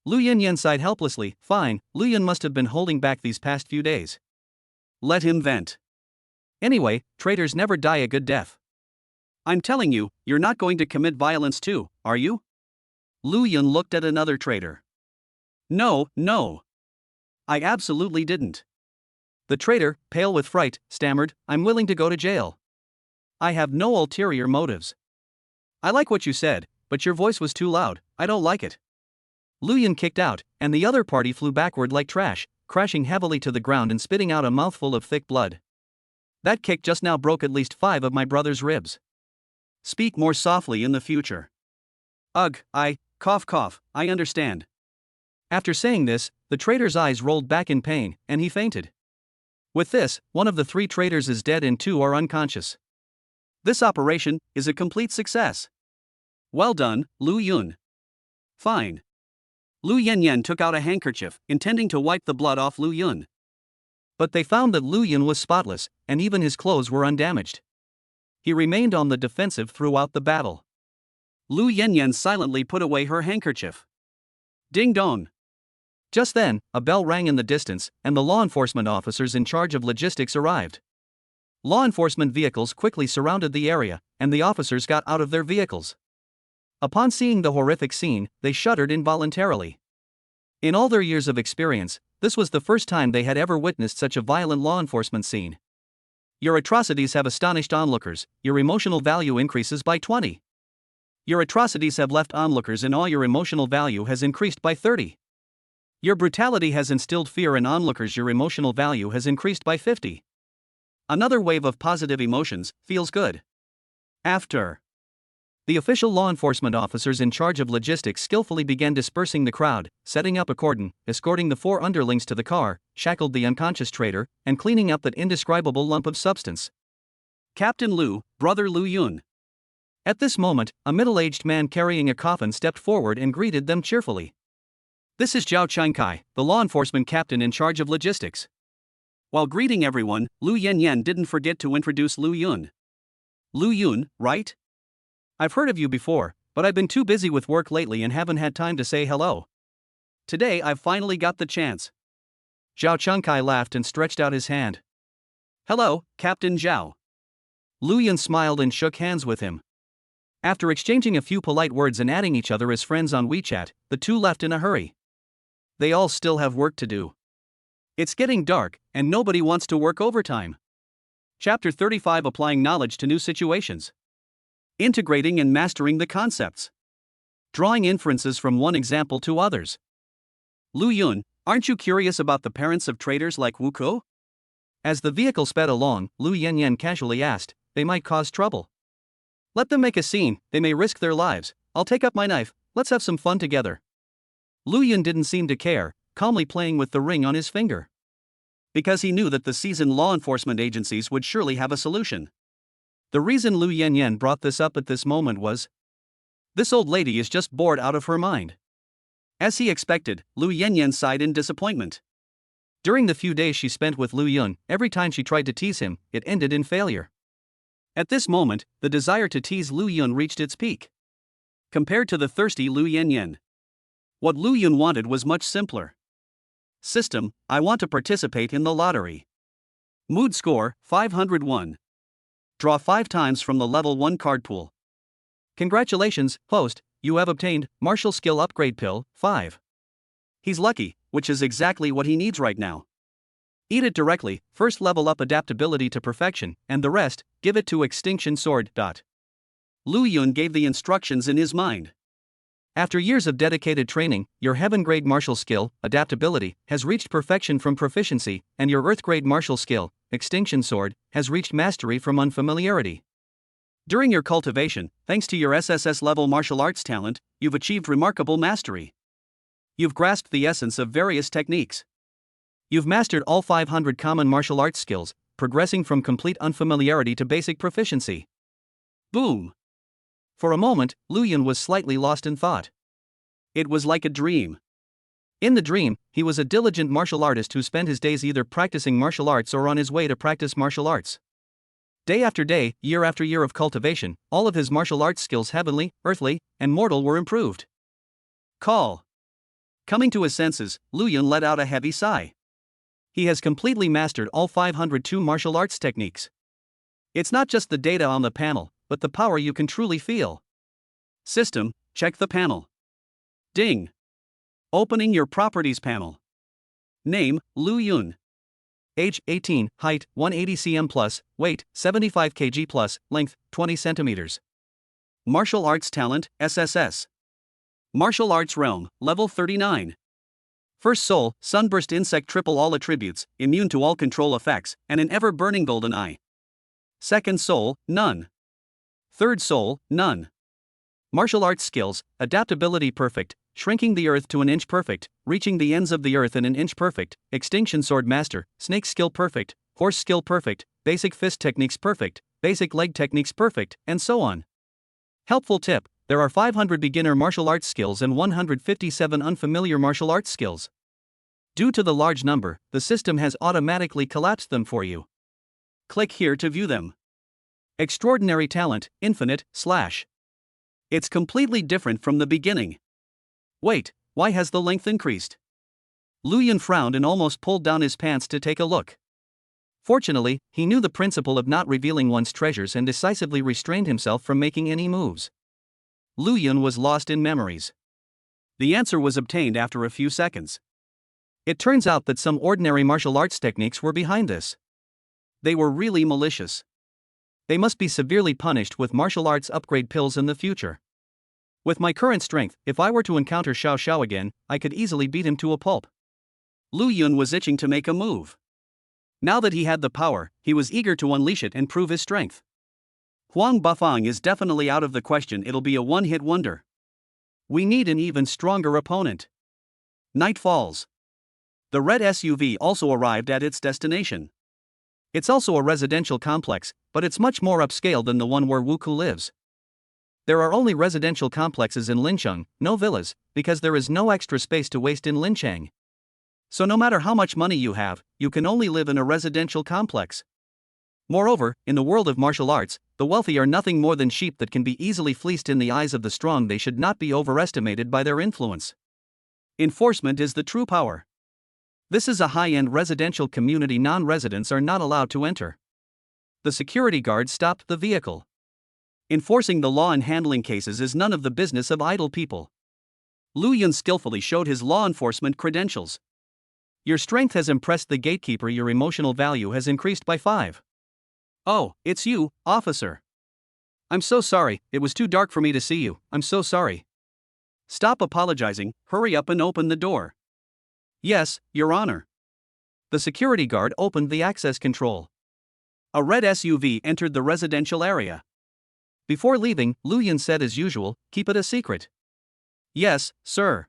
Lu Yanyan sighed helplessly. Fine, Lu Yan must have been holding back these past few days. Let him vent. Anyway, traitors never die a good death. I'm telling you, you're not going to commit violence too, are you? Lu Yun looked at another traitor. No. I absolutely didn't. The traitor, pale with fright, stammered, I'm willing to go to jail. I have no ulterior motives. I like what you said, but your voice was too loud. I don't like it. Lu Yun kicked out, and the other party flew backward like trash, crashing heavily to the ground and spitting out a mouthful of thick blood. That kick just now broke at least 5 of my brother's ribs. Speak more softly in the future. Ugh, I understand. After saying this, the trader's eyes rolled back in pain, and he fainted. With this, one of the 3 traders is dead and 2 are unconscious. This operation is a complete success. Well done, Lu Yun. Fine. Lu Yanyan took out a handkerchief, intending to wipe the blood off Lu Yun. But they found that Lu Yun was spotless, and even his clothes were undamaged. He remained on the defensive throughout the battle. Lu Yanyan silently put away her handkerchief. Ding dong. Just then, a bell rang in the distance, and the law enforcement officers in charge of logistics arrived. Law enforcement vehicles quickly surrounded the area, and the officers got out of their vehicles. Upon seeing the horrific scene, they shuddered involuntarily. In all their years of experience, this was the first time they had ever witnessed such a violent law enforcement scene. Your atrocities have astonished onlookers, your emotional value increases by 20. Your atrocities have left onlookers in awe, your emotional value has increased by 30. Your brutality has instilled fear in onlookers, your emotional value has increased by 50. Another wave of positive emotions feels good. After the official law enforcement officers in charge of logistics skillfully began dispersing the crowd, setting up a cordon, escorting the 4 underlings to the car, shackled the unconscious trader, and cleaning up that indescribable lump of substance. Captain Lu, Brother Lu Yun. At this moment, a middle-aged man carrying a coffin stepped forward and greeted them cheerfully. This is Zhao Changkai, the law enforcement captain in charge of logistics. While greeting everyone, Lu Yanyan didn't forget to introduce Lu Yun. Lu Yun, right? I've heard of you before, but I've been too busy with work lately and haven't had time to say hello. Today I've finally got the chance. Zhao Changkai laughed and stretched out his hand. Hello, Captain Zhao. Lu Yun smiled and shook hands with him. After exchanging a few polite words and adding each other as friends on WeChat, the 2 left in a hurry. They all still have work to do. It's getting dark, and nobody wants to work overtime. Chapter 35: Applying Knowledge to New Situations. Integrating and mastering the concepts. Drawing inferences from one example to others. Lu Yun, aren't you curious about the parents of traders like Wu Ko? As the vehicle sped along, Lu Yanyan casually asked, they might cause trouble. Let them make a scene, they may risk their lives. I'll take up my knife, let's have some fun together. Lu Yun didn't seem to care, calmly playing with the ring on his finger. Because he knew that the seasoned law enforcement agencies would surely have a solution. The reason Lu Yanyan brought this up at this moment was, this old lady is just bored out of her mind. As he expected, Lu Yanyan sighed in disappointment. During the few days she spent with Lu Yun, every time she tried to tease him, it ended in failure. At this moment, the desire to tease Lu Yun reached its peak. Compared to the thirsty Lu Yanyan, what Lu Yun wanted was much simpler. System: I want to participate in the lottery. Mood score: 501. Draw 5 times from the level 1 card pool. Congratulations, host, you have obtained Martial Skill Upgrade Pill 5. He's lucky, which is exactly what he needs right now. Eat it directly, first level up adaptability to perfection, and the rest, give it to Extinction Sword. Lu Yun gave the instructions in his mind. After years of dedicated training, your Heaven Grade Martial Skill, Adaptability, has reached perfection from proficiency, and your Earth Grade Martial Skill, Extinction Sword, has reached mastery from unfamiliarity. During your cultivation, thanks to your SSS level martial arts talent, you've achieved remarkable mastery. You've grasped the essence of various techniques. You've mastered all 500 common martial arts skills, progressing from complete unfamiliarity to basic proficiency. Boom! For a moment, Lu Yun was slightly lost in thought. It was like a dream. In the dream, he was a diligent martial artist who spent his days either practicing martial arts or on his way to practice martial arts. Day after day, year after year of cultivation, all of his martial arts skills, heavenly, earthly, and mortal, were improved. Call. Coming to his senses, Lu Yun let out a heavy sigh. He has completely mastered all 502 martial arts techniques. It's not just the data on the panel, but the power you can truly feel. System: check the panel. Ding. Opening your properties panel. Name: Lu Yun. Age: 18, height: 180 cm plus, weight: 75 kg plus, length: 20 centimeters. Martial arts talent: SSS. Martial arts realm: level 39. First soul: sunburst insect, triple all attributes, immune to all control effects, and an ever-burning golden eye. Second soul: none. Third soul: none. Martial arts skills: adaptability perfect, shrinking the earth to an inch perfect, reaching the ends of the earth in an inch perfect, extinction sword master, snake skill perfect, horse skill perfect, basic fist techniques perfect, basic leg techniques perfect, and so on. Helpful tip: there are 500 beginner martial arts skills and 157 unfamiliar martial arts skills. Due to the large number, the system has automatically collapsed them for you. Click here to view them. Extraordinary talent, infinite, / It's completely different from the beginning. Wait, why has the length increased? Lu Yun frowned and almost pulled down his pants to take a look. Fortunately, he knew the principle of not revealing one's treasures and decisively restrained himself from making any moves. Lu Yun was lost in memories. The answer was obtained after a few seconds. It turns out that some ordinary martial arts techniques were behind this. They were really malicious. They must be severely punished with martial arts upgrade pills in the future. With my current strength, if I were to encounter Xiao Xiao again, I could easily beat him to a pulp. Lu Yun was itching to make a move. Now that he had the power, he was eager to unleash it and prove his strength. Huang Bafang is definitely out of the question. It'll be a one-hit wonder. We need an even stronger opponent. Night falls. The red SUV also arrived at its destination. It's also a residential complex, but it's much more upscale than the one where Wuku lives. There are only residential complexes in Lincheng, no villas, because there is no extra space to waste in Lincheng. So no matter how much money you have, you can only live in a residential complex. Moreover, in the world of martial arts, the wealthy are nothing more than sheep that can be easily fleeced. In the eyes of the strong, they should not be overestimated by their influence. Enforcement is the true power. This is a high-end residential community. Non-residents are not allowed to enter. The security guard stopped the vehicle. Enforcing the law in handling cases is none of the business of idle people. Lu Yun skillfully showed his law enforcement credentials. Your strength has impressed the gatekeeper. Your emotional value has increased by 5. Oh, it's you, officer. I'm so sorry, it was too dark for me to see you. I'm so sorry. Stop apologizing, hurry up and open the door. Yes, Your Honor. The security guard opened the access control. A red SUV entered the residential area. Before leaving, Lu Yun said as usual, keep it a secret. Yes, sir.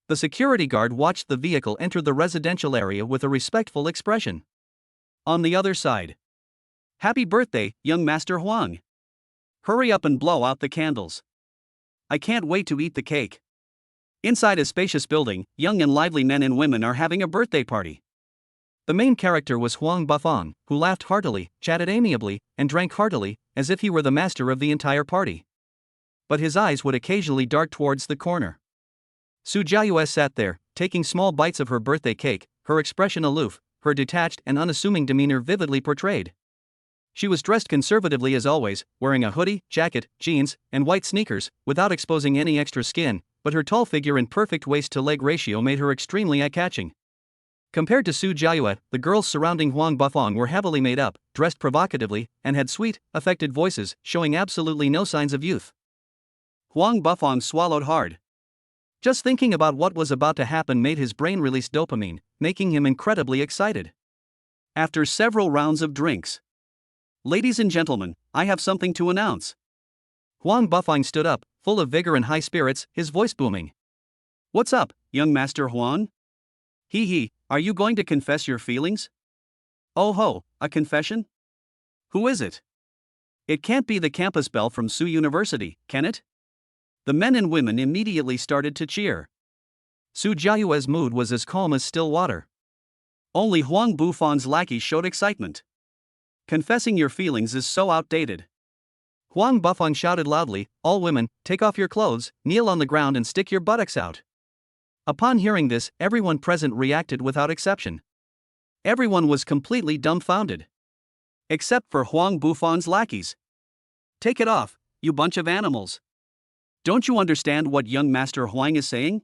The security guard watched the vehicle enter the residential area with a respectful expression. On the other side. Happy birthday, young Master Huang. Hurry up and blow out the candles. I can't wait to eat the cake. Inside a spacious building, young and lively men and women are having a birthday party. The main character was Huang Bafang, who laughed heartily, chatted amiably, and drank heartily, as if he were the master of the entire party. But his eyes would occasionally dart towards the corner. Su Jiayue sat there, taking small bites of her birthday cake, her expression aloof, her detached and unassuming demeanor vividly portrayed. She was dressed conservatively as always, wearing a hoodie, jacket, jeans, and white sneakers, without exposing any extra skin, but her tall figure and perfect waist-to-leg ratio made her extremely eye-catching. Compared to Su Jiayue, the girls surrounding Huang Bafang were heavily made up, dressed provocatively, and had sweet, affected voices, showing absolutely no signs of youth. Huang Bafang swallowed hard. Just thinking about what was about to happen made his brain release dopamine, making him incredibly excited. After several rounds of drinks. Ladies and gentlemen, I have something to announce. Huang Bafang stood up, full of vigor and high spirits, his voice booming. What's up, young Master Huang? Hee, are you going to confess your feelings? Oh ho, a confession? Who is it? It can't be the campus belle from Su University, can it? The men and women immediately started to cheer. Su Jiayue's mood was as calm as still water. Only Huang Bafang's lackey showed excitement. Confessing your feelings is so outdated. Huang Bafang shouted loudly, all women, take off your clothes, kneel on the ground and stick your buttocks out. Upon hearing this, everyone present reacted without exception. Everyone was completely dumbfounded. Except for Huang Bafang's lackeys. Take it off, you bunch of animals. Don't you understand what young Master Huang is saying?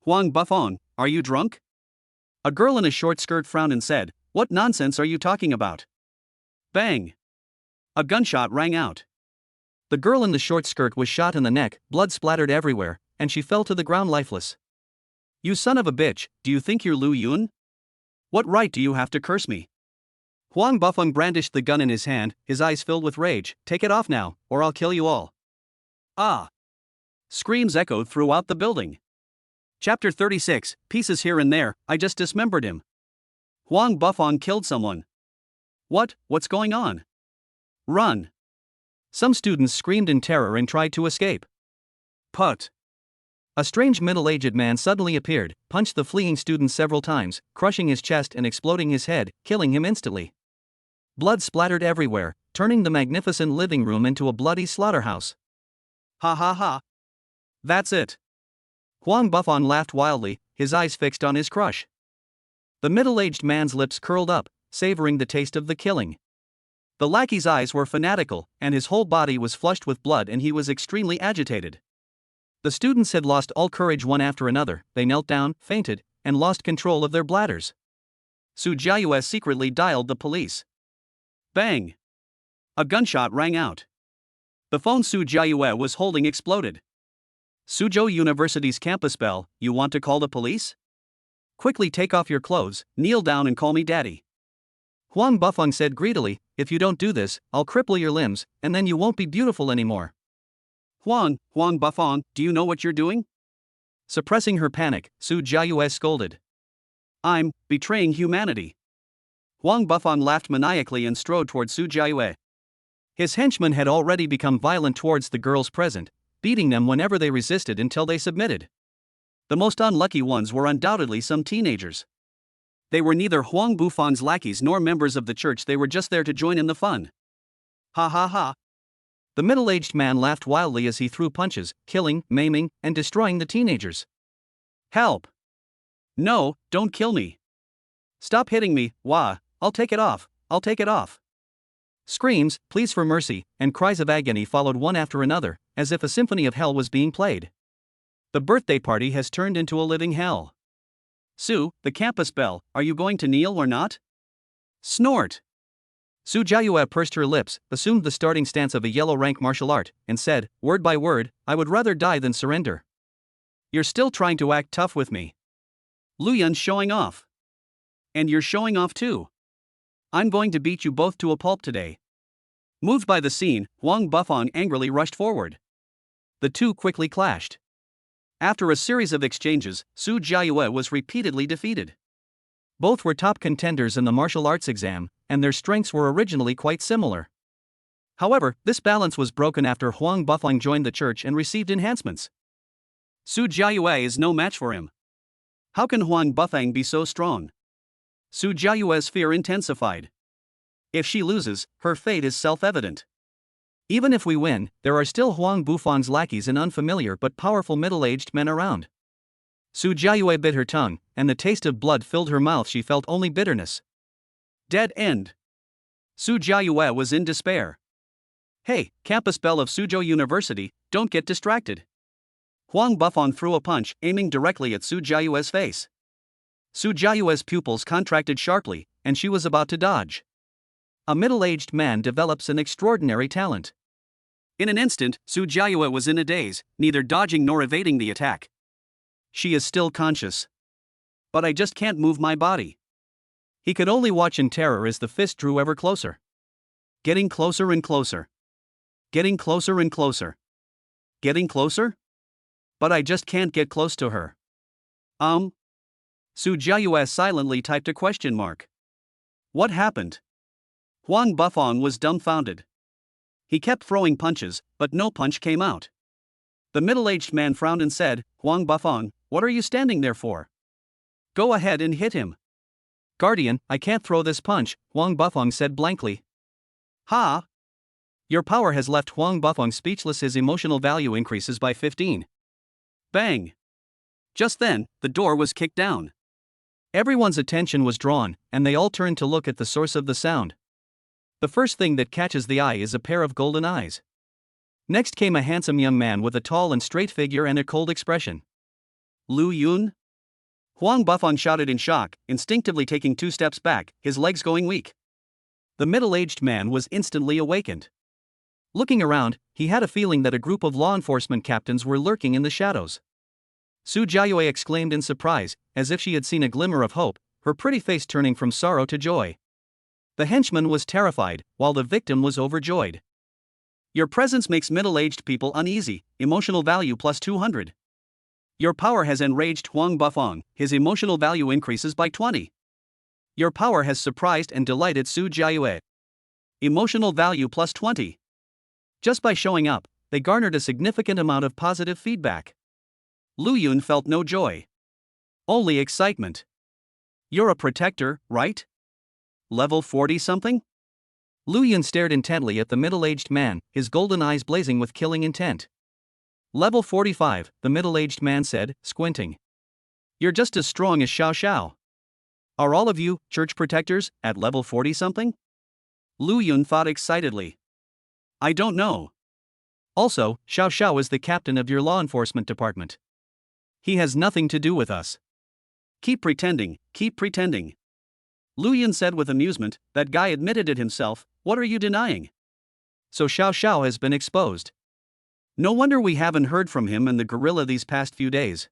Huang Bafang, are you drunk? A girl in a short skirt frowned and said, what nonsense are you talking about? Bang! A gunshot rang out. The girl in the short skirt was shot in the neck, blood splattered everywhere, and she fell to the ground lifeless. You son of a bitch, do you think you're Lu Yun? What right do you have to curse me? Huang Bafang brandished the gun in his hand, his eyes filled with rage. Take it off now, or I'll kill you all. Ah! Screams echoed throughout the building. Chapter 36, Pieces here and there, I just dismembered him. Huang Bufang killed someone. What's going on? Run. Some students screamed in terror and tried to escape. Put. A strange middle-aged man suddenly appeared, punched the fleeing student several times, crushing his chest and exploding his head, killing him instantly. Blood splattered everywhere, turning the magnificent living room into a bloody slaughterhouse. Ha ha ha. That's it. Huang Bufang laughed wildly, his eyes fixed on his crush. The middle-aged man's lips curled up, savoring the taste of the killing. The lackey's eyes were fanatical, and his whole body was flushed with blood, and he was extremely agitated. The students had lost all courage one after another. They knelt down, fainted, and lost control of their bladders. Su Jiayue secretly dialed the police. Bang! A gunshot rang out. The phone Su Jiayue was holding exploded. Suzhou University's campus bell, you want to call the police? Quickly take off your clothes, kneel down and call me daddy. Huang Bufang said greedily, if you don't do this, I'll cripple your limbs, and then you won't be beautiful anymore. Huang Bufang, do you know what you're doing? Suppressing her panic, Su Jiayue scolded. I'm betraying humanity. Huang Bufang laughed maniacally and strode toward Su Jiayue. His henchmen had already become violent towards the girls present, beating them whenever they resisted until they submitted. The most unlucky ones were undoubtedly some teenagers. They were neither Huang Bufang's lackeys nor members of the church, they were just there to join in the fun. Ha ha ha. The middle-aged man laughed wildly as he threw punches, killing, maiming, and destroying the teenagers. Help! No, don't kill me. Stop hitting me, wah, I'll take it off. Screams, pleas for mercy, and cries of agony followed one after another, as if a symphony of hell was being played. The birthday party has turned into a living hell. Su, the campus bell, are you going to kneel or not? Snort! Su Jiayue pursed her lips, assumed the starting stance of a yellow-rank martial art, and said, word by word, I would rather die than surrender. You're still trying to act tough with me. Lu Yun's showing off. And you're showing off too. I'm going to beat you both to a pulp today. Moved by the scene, Huang Bufang angrily rushed forward. The two quickly clashed. After a series of exchanges, Su Jiayue was repeatedly defeated. Both were top contenders in the martial arts exam, and their strengths were originally quite similar. However, this balance was broken after Huang Bufang joined the church and received enhancements. Su Jiayue is no match for him. How can Huang Bufang be so strong? Su Jiayue's fear intensified. If she loses, her fate is self-evident. Even if we win, there are still Huang Bufang's lackeys and unfamiliar but powerful middle-aged men around. Su Jiayue bit her tongue, and the taste of blood filled her mouth. She felt only bitterness. Dead end. Su Jiayue was in despair. Hey, campus bell of Suzhou University, don't get distracted. Huang Bufang threw a punch, aiming directly at Su Jiayue's face. Su Jiayue's pupils contracted sharply, and she was about to dodge. A middle-aged man develops an extraordinary talent. In an instant, Su Jiayue was in a daze, neither dodging nor evading the attack. She is still conscious. But I just can't move my body. He could only watch in terror as the fist drew ever closer. Getting closer and closer. Getting closer and closer. Getting closer? But I just can't get close to her. Su Jiayue silently typed a question mark. What happened? Huang Bufang was dumbfounded. He kept throwing punches, but no punch came out. The middle-aged man frowned and said, Huang Bufang, what are you standing there for? Go ahead and hit him. Guardian, I can't throw this punch, Huang Bufang said blankly. Ha! Your power has left Huang Bufang speechless. His emotional value increases by 15. Bang! Just then, the door was kicked down. Everyone's attention was drawn, and they all turned to look at the source of the sound. The first thing that catches the eye is a pair of golden eyes. Next came a handsome young man with a tall and straight figure and a cold expression. Lu Yun? Huang Bufang shouted in shock, instinctively taking 2 steps back, his legs going weak. The middle-aged man was instantly awakened. Looking around, he had a feeling that a group of law enforcement captains were lurking in the shadows. Su Jiayue exclaimed in surprise, as if she had seen a glimmer of hope, her pretty face turning from sorrow to joy. The henchman was terrified, while the victim was overjoyed. Your presence makes middle-aged people uneasy, emotional value plus 200. Your power has enraged Huang Bufang, his emotional value increases by 20. Your power has surprised and delighted Su Jiayue. Emotional value plus 20. Just by showing up, they garnered a significant amount of positive feedback. Lu Yun felt no joy. Only excitement. You're a protector, right? Level 40-something? Lu Yun stared intently at the middle-aged man, his golden eyes blazing with killing intent. Level 45, the middle-aged man said, squinting. You're just as strong as Xiao Xiao. Are all of you, church protectors, at level 40-something? Lu Yun thought excitedly. I don't know. Also, Xiao Xiao is the captain of your law enforcement department. He has nothing to do with us. Keep pretending, keep pretending. Lu Yun said with amusement. That guy admitted it himself, what are you denying? So Xiao Xiao has been exposed. No wonder we haven't heard from him and the gorilla these past few days.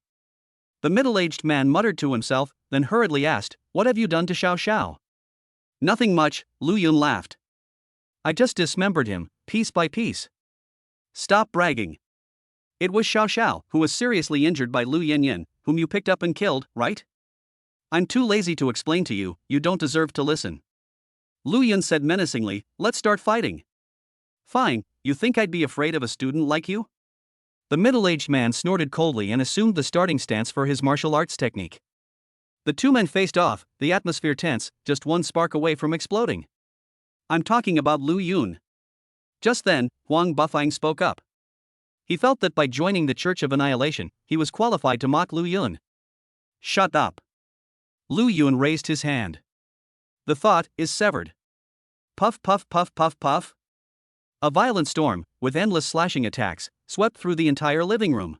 The middle-aged man muttered to himself, then hurriedly asked, what have you done to Xiao Xiao? Nothing much, Lu Yun laughed. I just dismembered him, piece by piece. Stop bragging. It was Xiao Xiao who was seriously injured by Lu Yanyan, whom you picked up and killed, right? I'm too lazy to explain to you, you don't deserve to listen. Lu Yun said menacingly, let's start fighting. Fine, you think I'd be afraid of a student like you? The middle-aged man snorted coldly and assumed the starting stance for his martial arts technique. The two men faced off, the atmosphere tense, just one spark away from exploding. I'm talking about Lu Yun. Just then, Huang Bufang spoke up. He felt that by joining the Church of Annihilation, he was qualified to mock Lu Yun. Shut up. Lu Yun raised his hand. The thought is severed. Puff puff puff puff puff. A violent storm, with endless slashing attacks, swept through the entire living room.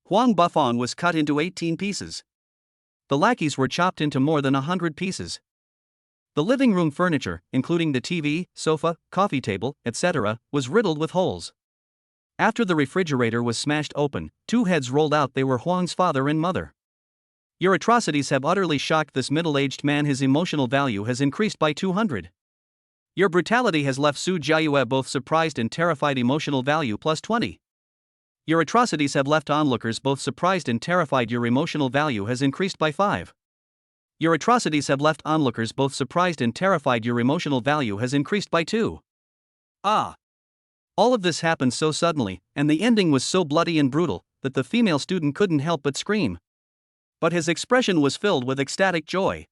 Huang Bufang was cut into 18 pieces. The lackeys were chopped into more than 100 pieces. The living room furniture, including the TV, sofa, coffee table, etc., was riddled with holes. After the refrigerator was smashed open, two heads rolled out. They were Huang's father and mother. Your atrocities have utterly shocked this middle-aged man. His emotional value has increased by 200. Your brutality has left Su Jiayue both surprised and terrified. Emotional value plus 20. Your atrocities have left onlookers both surprised and terrified. Your emotional value has increased by 5. Your atrocities have left onlookers both surprised and terrified. Your emotional value has increased by 2. Ah! All of this happened so suddenly, and the ending was so bloody and brutal, that the female student couldn't help but scream. But his expression was filled with ecstatic joy.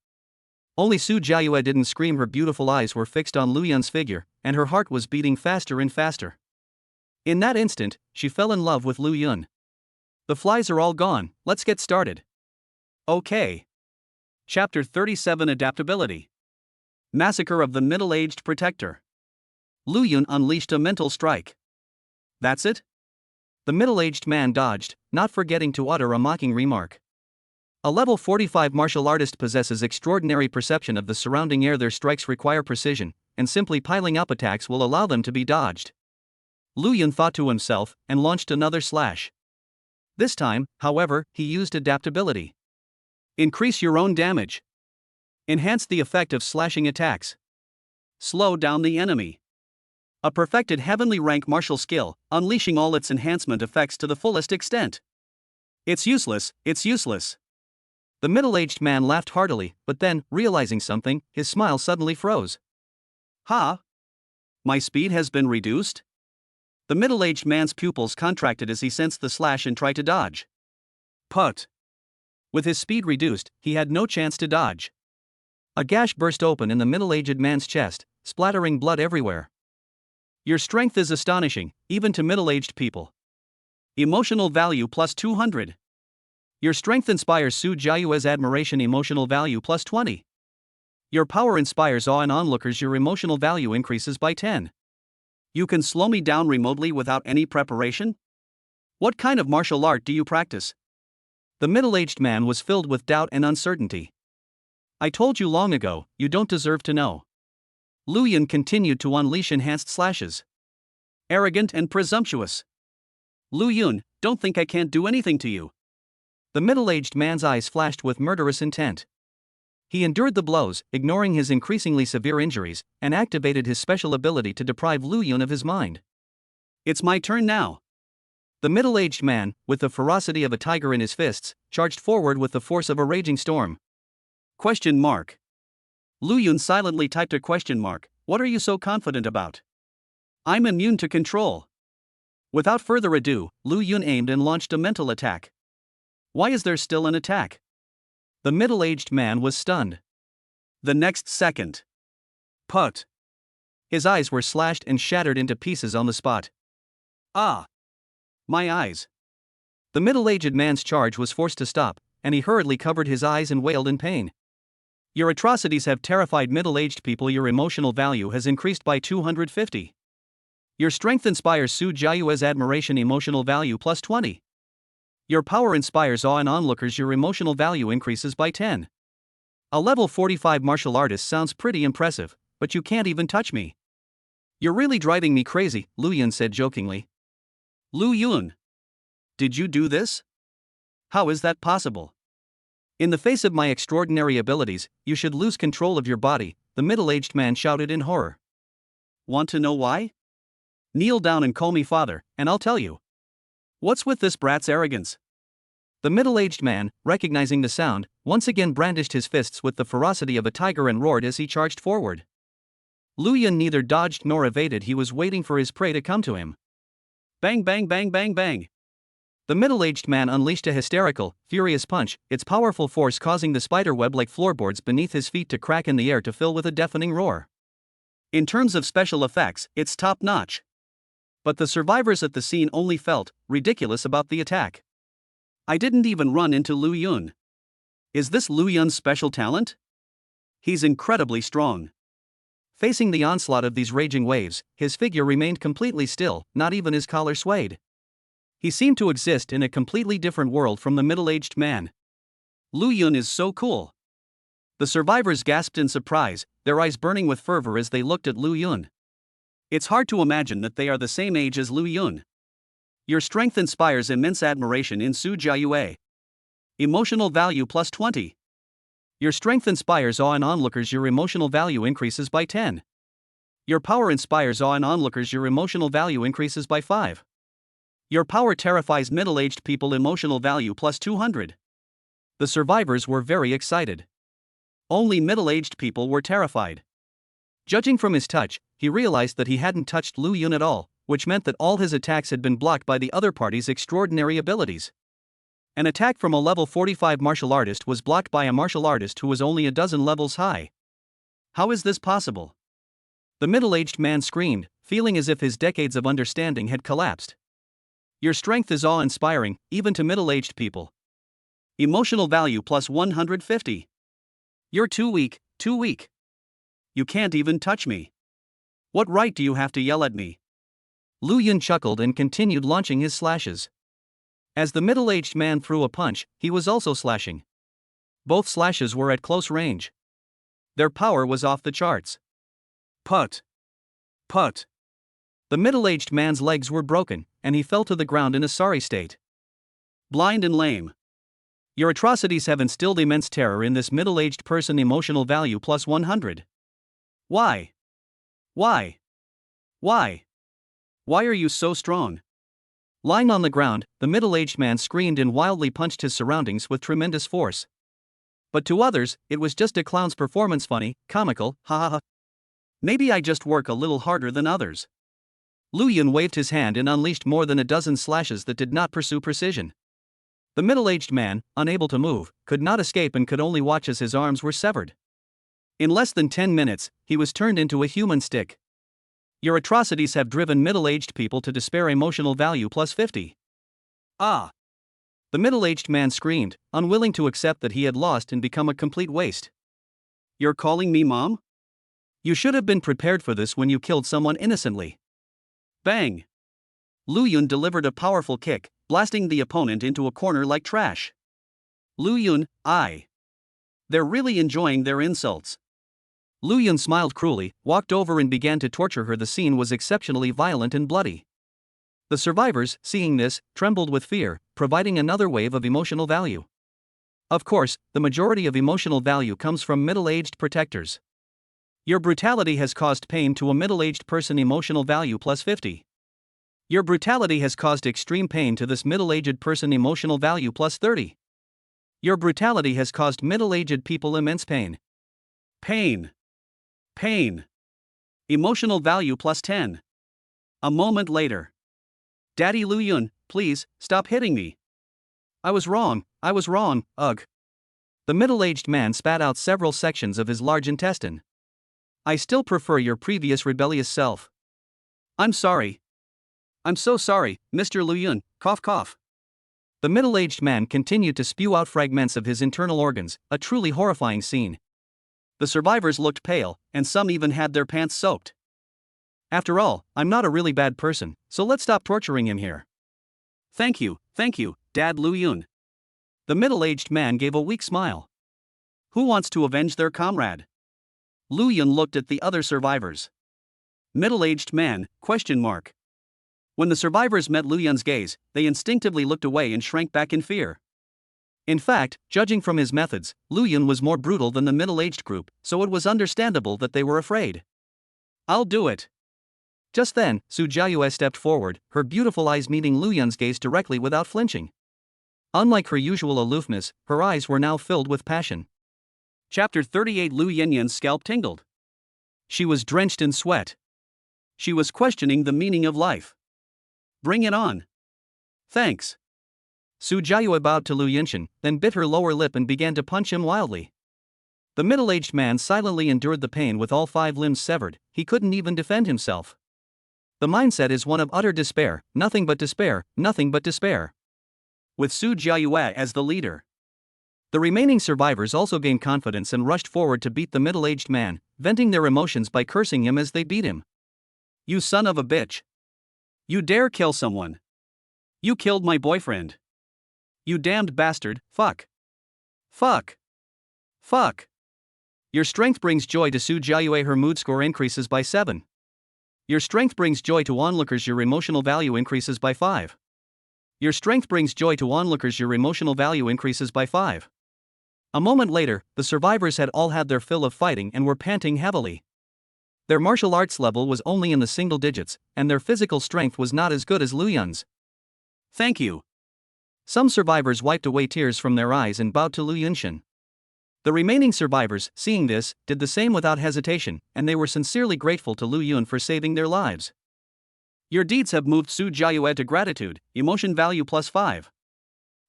Only Su Jiayue didn't scream. Her beautiful eyes were fixed on Lu Yun's figure, and her heart was beating faster and faster. In that instant, she fell in love with Lu Yun. The flies are all gone, let's get started. Okay. Chapter 37 Adaptability. Massacre of the Middle-Aged Protector. Lu Yun unleashed a mental strike. That's it? The middle-aged man dodged, not forgetting to utter a mocking remark. A level 45 martial artist possesses extraordinary perception of the surrounding air. Their strikes require precision, and simply piling up attacks will allow them to be dodged. Lu Yun thought to himself, and launched another slash. This time, however, he used adaptability. Increase your own damage. Enhance the effect of slashing attacks. Slow down the enemy. A perfected heavenly rank martial skill, unleashing all its enhancement effects to the fullest extent. It's useless, it's useless. The middle-aged man laughed heartily, but then, realizing something, his smile suddenly froze. Ha! My speed has been reduced? The middle-aged man's pupils contracted as he sensed the slash and tried to dodge. Put! With his speed reduced, he had no chance to dodge. A gash burst open in the middle-aged man's chest, splattering blood everywhere. Your strength is astonishing, even to middle-aged people. Emotional value plus 200. Your strength inspires Su Jiayue's admiration. Emotional value plus 20. Your power inspires awe in onlookers. Your emotional value increases by 10. You can slow me down remotely without any preparation? What kind of martial art do you practice? The middle-aged man was filled with doubt and uncertainty. I told you long ago, you don't deserve to know. Lu Yun continued to unleash enhanced slashes. Arrogant and presumptuous. Lu Yun, don't think I can't do anything to you. The middle-aged man's eyes flashed with murderous intent. He endured the blows, ignoring his increasingly severe injuries, and activated his special ability to deprive Lu Yun of his mind. It's my turn now. The middle-aged man, with the ferocity of a tiger in his fists, charged forward with the force of a raging storm. Question mark. Lu Yun silently typed a question mark. What are you so confident about? I'm immune to control. Without further ado, Lu Yun aimed and launched a mental attack. Why is there still an attack? The middle-aged man was stunned. The next second. Put. His eyes were slashed and shattered into pieces on the spot. Ah! My eyes. The middle-aged man's charge was forced to stop, and he hurriedly covered his eyes and wailed in pain. Your atrocities have terrified middle-aged people. Your emotional value has increased by 250. Your strength inspires Su Jiayue's admiration. Emotional value plus 20. Your power inspires awe in onlookers. Your emotional value increases by 10. A level 45 martial artist sounds pretty impressive, but you can't even touch me. You're really driving me crazy, Lu Yun said jokingly. Lu Yun. Did you do this? How is that possible? In the face of my extraordinary abilities, you should lose control of your body, the middle-aged man shouted in horror. Want to know why? Kneel down and call me father, and I'll tell you. What's with this brat's arrogance? The middle-aged man, recognizing the sound, once again brandished his fists with the ferocity of a tiger and roared as he charged forward. Lu Yun neither dodged nor evaded. He was waiting for his prey to come to him. Bang bang bang bang bang. The middle-aged man unleashed a hysterical, furious punch, its powerful force causing the spiderweb-like floorboards beneath his feet to crack in the air to fill with a deafening roar. In terms of special effects, it's top-notch. But the survivors at the scene only felt ridiculous about the attack. I didn't even run into Lu Yun. Is this Lu Yun's special talent? He's incredibly strong. Facing the onslaught of these raging waves, his figure remained completely still, not even his collar swayed. He seemed to exist in a completely different world from the middle-aged man. Lu Yun is so cool. The survivors gasped in surprise, their eyes burning with fervor as they looked at Lu Yun. It's hard to imagine that they are the same age as Lu Yun. Your strength inspires immense admiration in Su Jiayue. Emotional value plus 20. Your strength inspires awe in onlookers. Your emotional value increases by 10. Your power inspires awe in onlookers. Your emotional value increases by 5. Your power terrifies middle-aged people. Emotional value plus 200. The survivors were very excited. Only middle-aged people were terrified. Judging from his touch, he realized that he hadn't touched Lu Yun at all, which meant that all his attacks had been blocked by the other party's extraordinary abilities. An attack from a level 45 martial artist was blocked by a martial artist who was only a dozen levels high. How is this possible? The middle-aged man screamed, feeling as if his decades of understanding had collapsed. Your strength is awe-inspiring, even to middle-aged people. Emotional value plus 150. You're too weak, too weak. You can't even touch me. What right do you have to yell at me? Lu Yun chuckled and continued launching his slashes. As the middle-aged man threw a punch, he was also slashing. Both slashes were at close range. Their power was off the charts. Put. Put. The middle-aged man's legs were broken, and he fell to the ground in a sorry state. Blind and lame. Your atrocities have instilled immense terror in this middle-aged person. Emotional value plus 100. Why? Why? Why? Why are you so strong? Lying on the ground, the middle-aged man screamed and wildly punched his surroundings with tremendous force. But to others, it was just a clown's performance, funny, comical, ha ha ha. Maybe I just work a little harder than others. Lu Yun waved his hand and unleashed more than a dozen slashes that did not pursue precision. The middle-aged man, unable to move, could not escape and could only watch as his arms were severed. In less than 10 minutes, he was turned into a human stick. Your atrocities have driven middle-aged people to despair. Emotional value plus 50. Ah! The middle-aged man screamed, unwilling to accept that he had lost and become a complete waste. You're calling me mom? You should have been prepared for this when you killed someone innocently. Bang! Lu Yun delivered a powerful kick, blasting the opponent into a corner like trash. Lu Yun, They're really enjoying their insults. Lu Yun smiled cruelly, walked over and began to torture her. The scene was exceptionally violent and bloody. The survivors, seeing this, trembled with fear, providing another wave of emotional value. Of course, the majority of emotional value comes from middle-aged protectors. Your brutality has caused pain to a middle-aged person. Emotional value plus 50. Your brutality has caused extreme pain to this middle-aged person. Emotional value plus 30. Your brutality has caused middle-aged people immense pain. Pain. Pain. Emotional value plus 10. A moment later. Daddy Lu Yun, please, stop hitting me. I was wrong, ugh. The middle-aged man spat out several sections of his large intestine. I still prefer your previous rebellious self. I'm sorry. I'm so sorry, Mr. Lu Yun, cough cough. The middle-aged man continued to spew out fragments of his internal organs, a truly horrifying scene. The survivors looked pale, and some even had their pants soaked. After all, I'm not a really bad person, so let's stop torturing him here. Thank you, Dad Lu Yun. The middle-aged man gave a weak smile. Who wants to avenge their comrade? Lu Yun looked at the other survivors. Middle-aged man, ? When the survivors met Lu Yun's gaze, they instinctively looked away and shrank back in fear. In fact, judging from his methods, Lu Yun was more brutal than the middle-aged group, so it was understandable that they were afraid. I'll do it. Just then, Su Jiayue stepped forward, her beautiful eyes meeting Lu Yun's gaze directly without flinching. Unlike her usual aloofness, her eyes were now filled with passion. Chapter 38. Lu Yun's scalp tingled. She was drenched in sweat. She was questioning the meaning of life. Bring it on. Thanks. Su Jiayue bowed to Lu Yunshan, then bit her lower lip and began to punch him wildly. The middle-aged man silently endured the pain with all 5 limbs severed. He couldn't even defend himself. The mindset is one of utter despair, nothing but despair, nothing but despair. With Su Jiayue as the leader, the remaining survivors also gained confidence and rushed forward to beat the middle-aged man, venting their emotions by cursing him as they beat him. You son of a bitch. You dare kill someone. You killed my boyfriend. You damned bastard, fuck. Fuck. Fuck. Your strength brings joy to Su Jiayue. Her mood score increases by 7. Your strength brings joy to onlookers. Your emotional value increases by 5. Your strength brings joy to onlookers. Your emotional value increases by 5. A moment later, the survivors had all had their fill of fighting and were panting heavily. Their martial arts level was only in the single digits, and their physical strength was not as good as Lu Yun's. Thank you. Some survivors wiped away tears from their eyes and bowed to Lu Yunshan. The remaining survivors, seeing this, did the same without hesitation, and they were sincerely grateful to Lu Yun for saving their lives. Your deeds have moved Su Jiayue to gratitude, emotion value plus 5.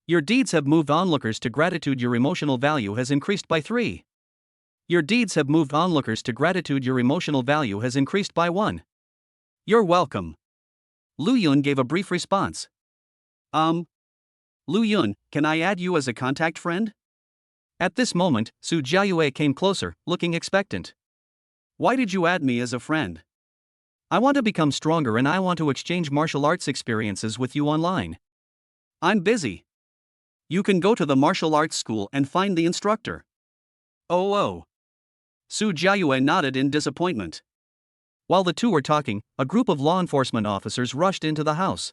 Your deeds have moved onlookers to gratitude. Your emotional value has increased by 3. Your deeds have moved onlookers to gratitude. Your emotional value has increased by 1. You're welcome. Lu Yun gave a brief response. Lu Yun, can I add you as a contact friend? At this moment, Su Jiayue came closer, looking expectant. Why did you add me as a friend? I want to become stronger and I want to exchange martial arts experiences with you online. I'm busy. You can go to the martial arts school and find the instructor. Oh. Su Jiayue nodded in disappointment. While the two were talking, a group of law enforcement officers rushed into the house.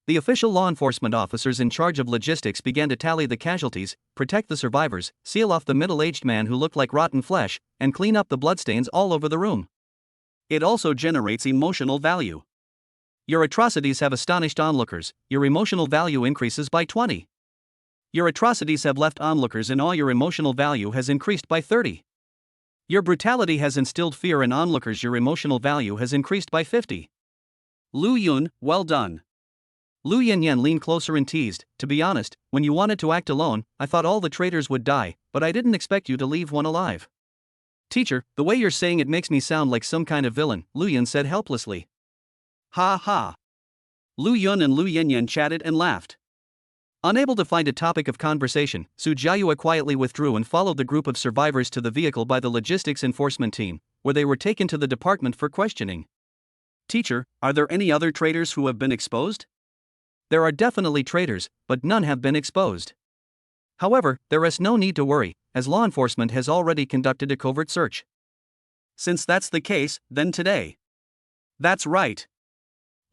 The official law enforcement officers in charge of logistics began to tally the casualties, protect the survivors, seal off the middle-aged man who looked like rotten flesh, and clean up the bloodstains all over the room. It also generates emotional value. Your atrocities have astonished onlookers. Your emotional value increases by 20. Your atrocities have left onlookers in awe. Your emotional value has increased by 30. Your brutality has instilled fear in onlookers. Your emotional value has increased by 50. Lu Yun, well done. Lu Yanyan leaned closer and teased, to be honest, when you wanted to act alone, I thought all the traitors would die, but I didn't expect you to leave one alive. Teacher, the way you're saying it makes me sound like some kind of villain, Lu Yun said helplessly. Ha ha. Lu Yun and Lu Yanyan chatted and laughed. Unable to find a topic of conversation, Su Jiayue quietly withdrew and followed the group of survivors to the vehicle by the logistics enforcement team, where they were taken to the department for questioning. Teacher, are there any other traitors who have been exposed? There are definitely traitors, but none have been exposed. However, there is no need to worry, as law enforcement has already conducted a covert search. Since that's the case, then today. That's right.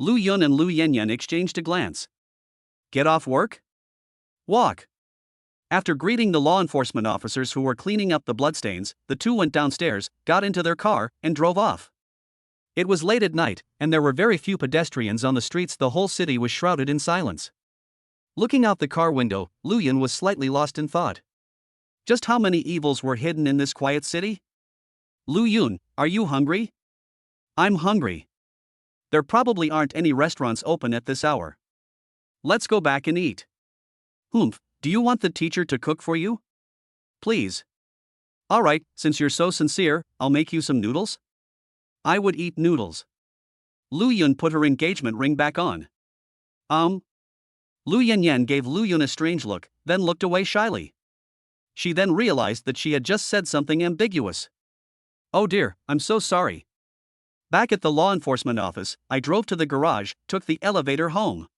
Lu Yun and Lu Yanyan exchanged a glance. Get off work? Walk. After greeting the law enforcement officers who were cleaning up the bloodstains, the two went downstairs, got into their car, and drove off. It was late at night, and there were very few pedestrians on the streets. The whole city was shrouded in silence. Looking out the car window, Lu Yun was slightly lost in thought. Just how many evils were hidden in this quiet city? Lu Yun, are you hungry? I'm hungry. There probably aren't any restaurants open at this hour. Let's go back and eat. Humph, do you want the teacher to cook for you? Please. Alright, since you're so sincere, I'll make you some noodles. I would eat noodles. Lu Yun put her engagement ring back on. Lu Yanyan gave Lu Yun a strange look, then looked away shyly. She then realized that she had just said something ambiguous. Oh dear, I'm so sorry. Back at the law enforcement office, I drove to the garage, took the elevator home.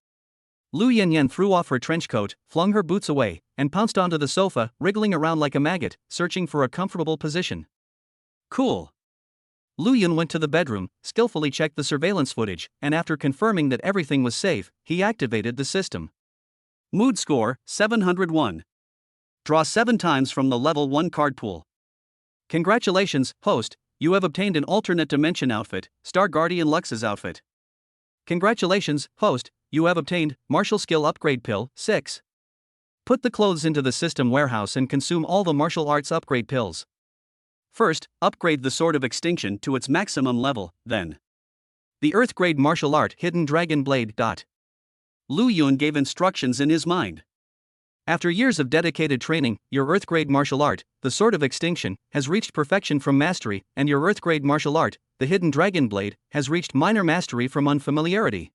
Lu Yanyan threw off her trench coat, flung her boots away, and pounced onto the sofa, wriggling around like a maggot, searching for a comfortable position. Cool. Lu Yun went to the bedroom, skillfully checked the surveillance footage, and after confirming that everything was safe, he activated the system. Mood score, 701. Draw 7 times from the level 1 card pool. Congratulations, host, you have obtained an alternate dimension outfit, Star Guardian Lux's outfit. Congratulations, host, you have obtained martial skill upgrade pill, 6. Put the clothes into the system warehouse and consume all the martial arts upgrade pills. First, upgrade the Sword of Extinction to its maximum level, then the Earth grade martial art Hidden Dragon Blade. Lu Yun gave instructions in his mind. After years of dedicated training, your Earth grade martial art, the Sword of Extinction, has reached perfection from mastery, and your Earth grade martial art, the Hidden Dragon Blade, has reached minor mastery from unfamiliarity.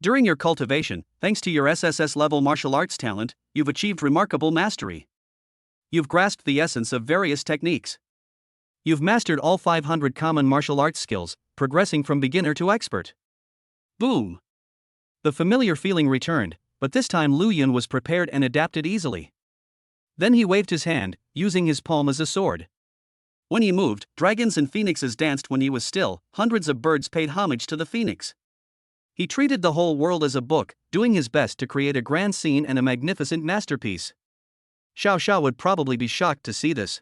During your cultivation, thanks to your SSS level martial arts talent, you've achieved remarkable mastery. You've grasped the essence of various techniques. You've mastered all 500 common martial arts skills, progressing from beginner to expert. Boom! The familiar feeling returned, but this time Lu Yun was prepared and adapted easily. Then he waved his hand, using his palm as a sword. When he moved, dragons and phoenixes danced. When he was still, hundreds of birds paid homage to the phoenix. He treated the whole world as a book, doing his best to create a grand scene and a magnificent masterpiece. Xiao Xiao would probably be shocked to see this.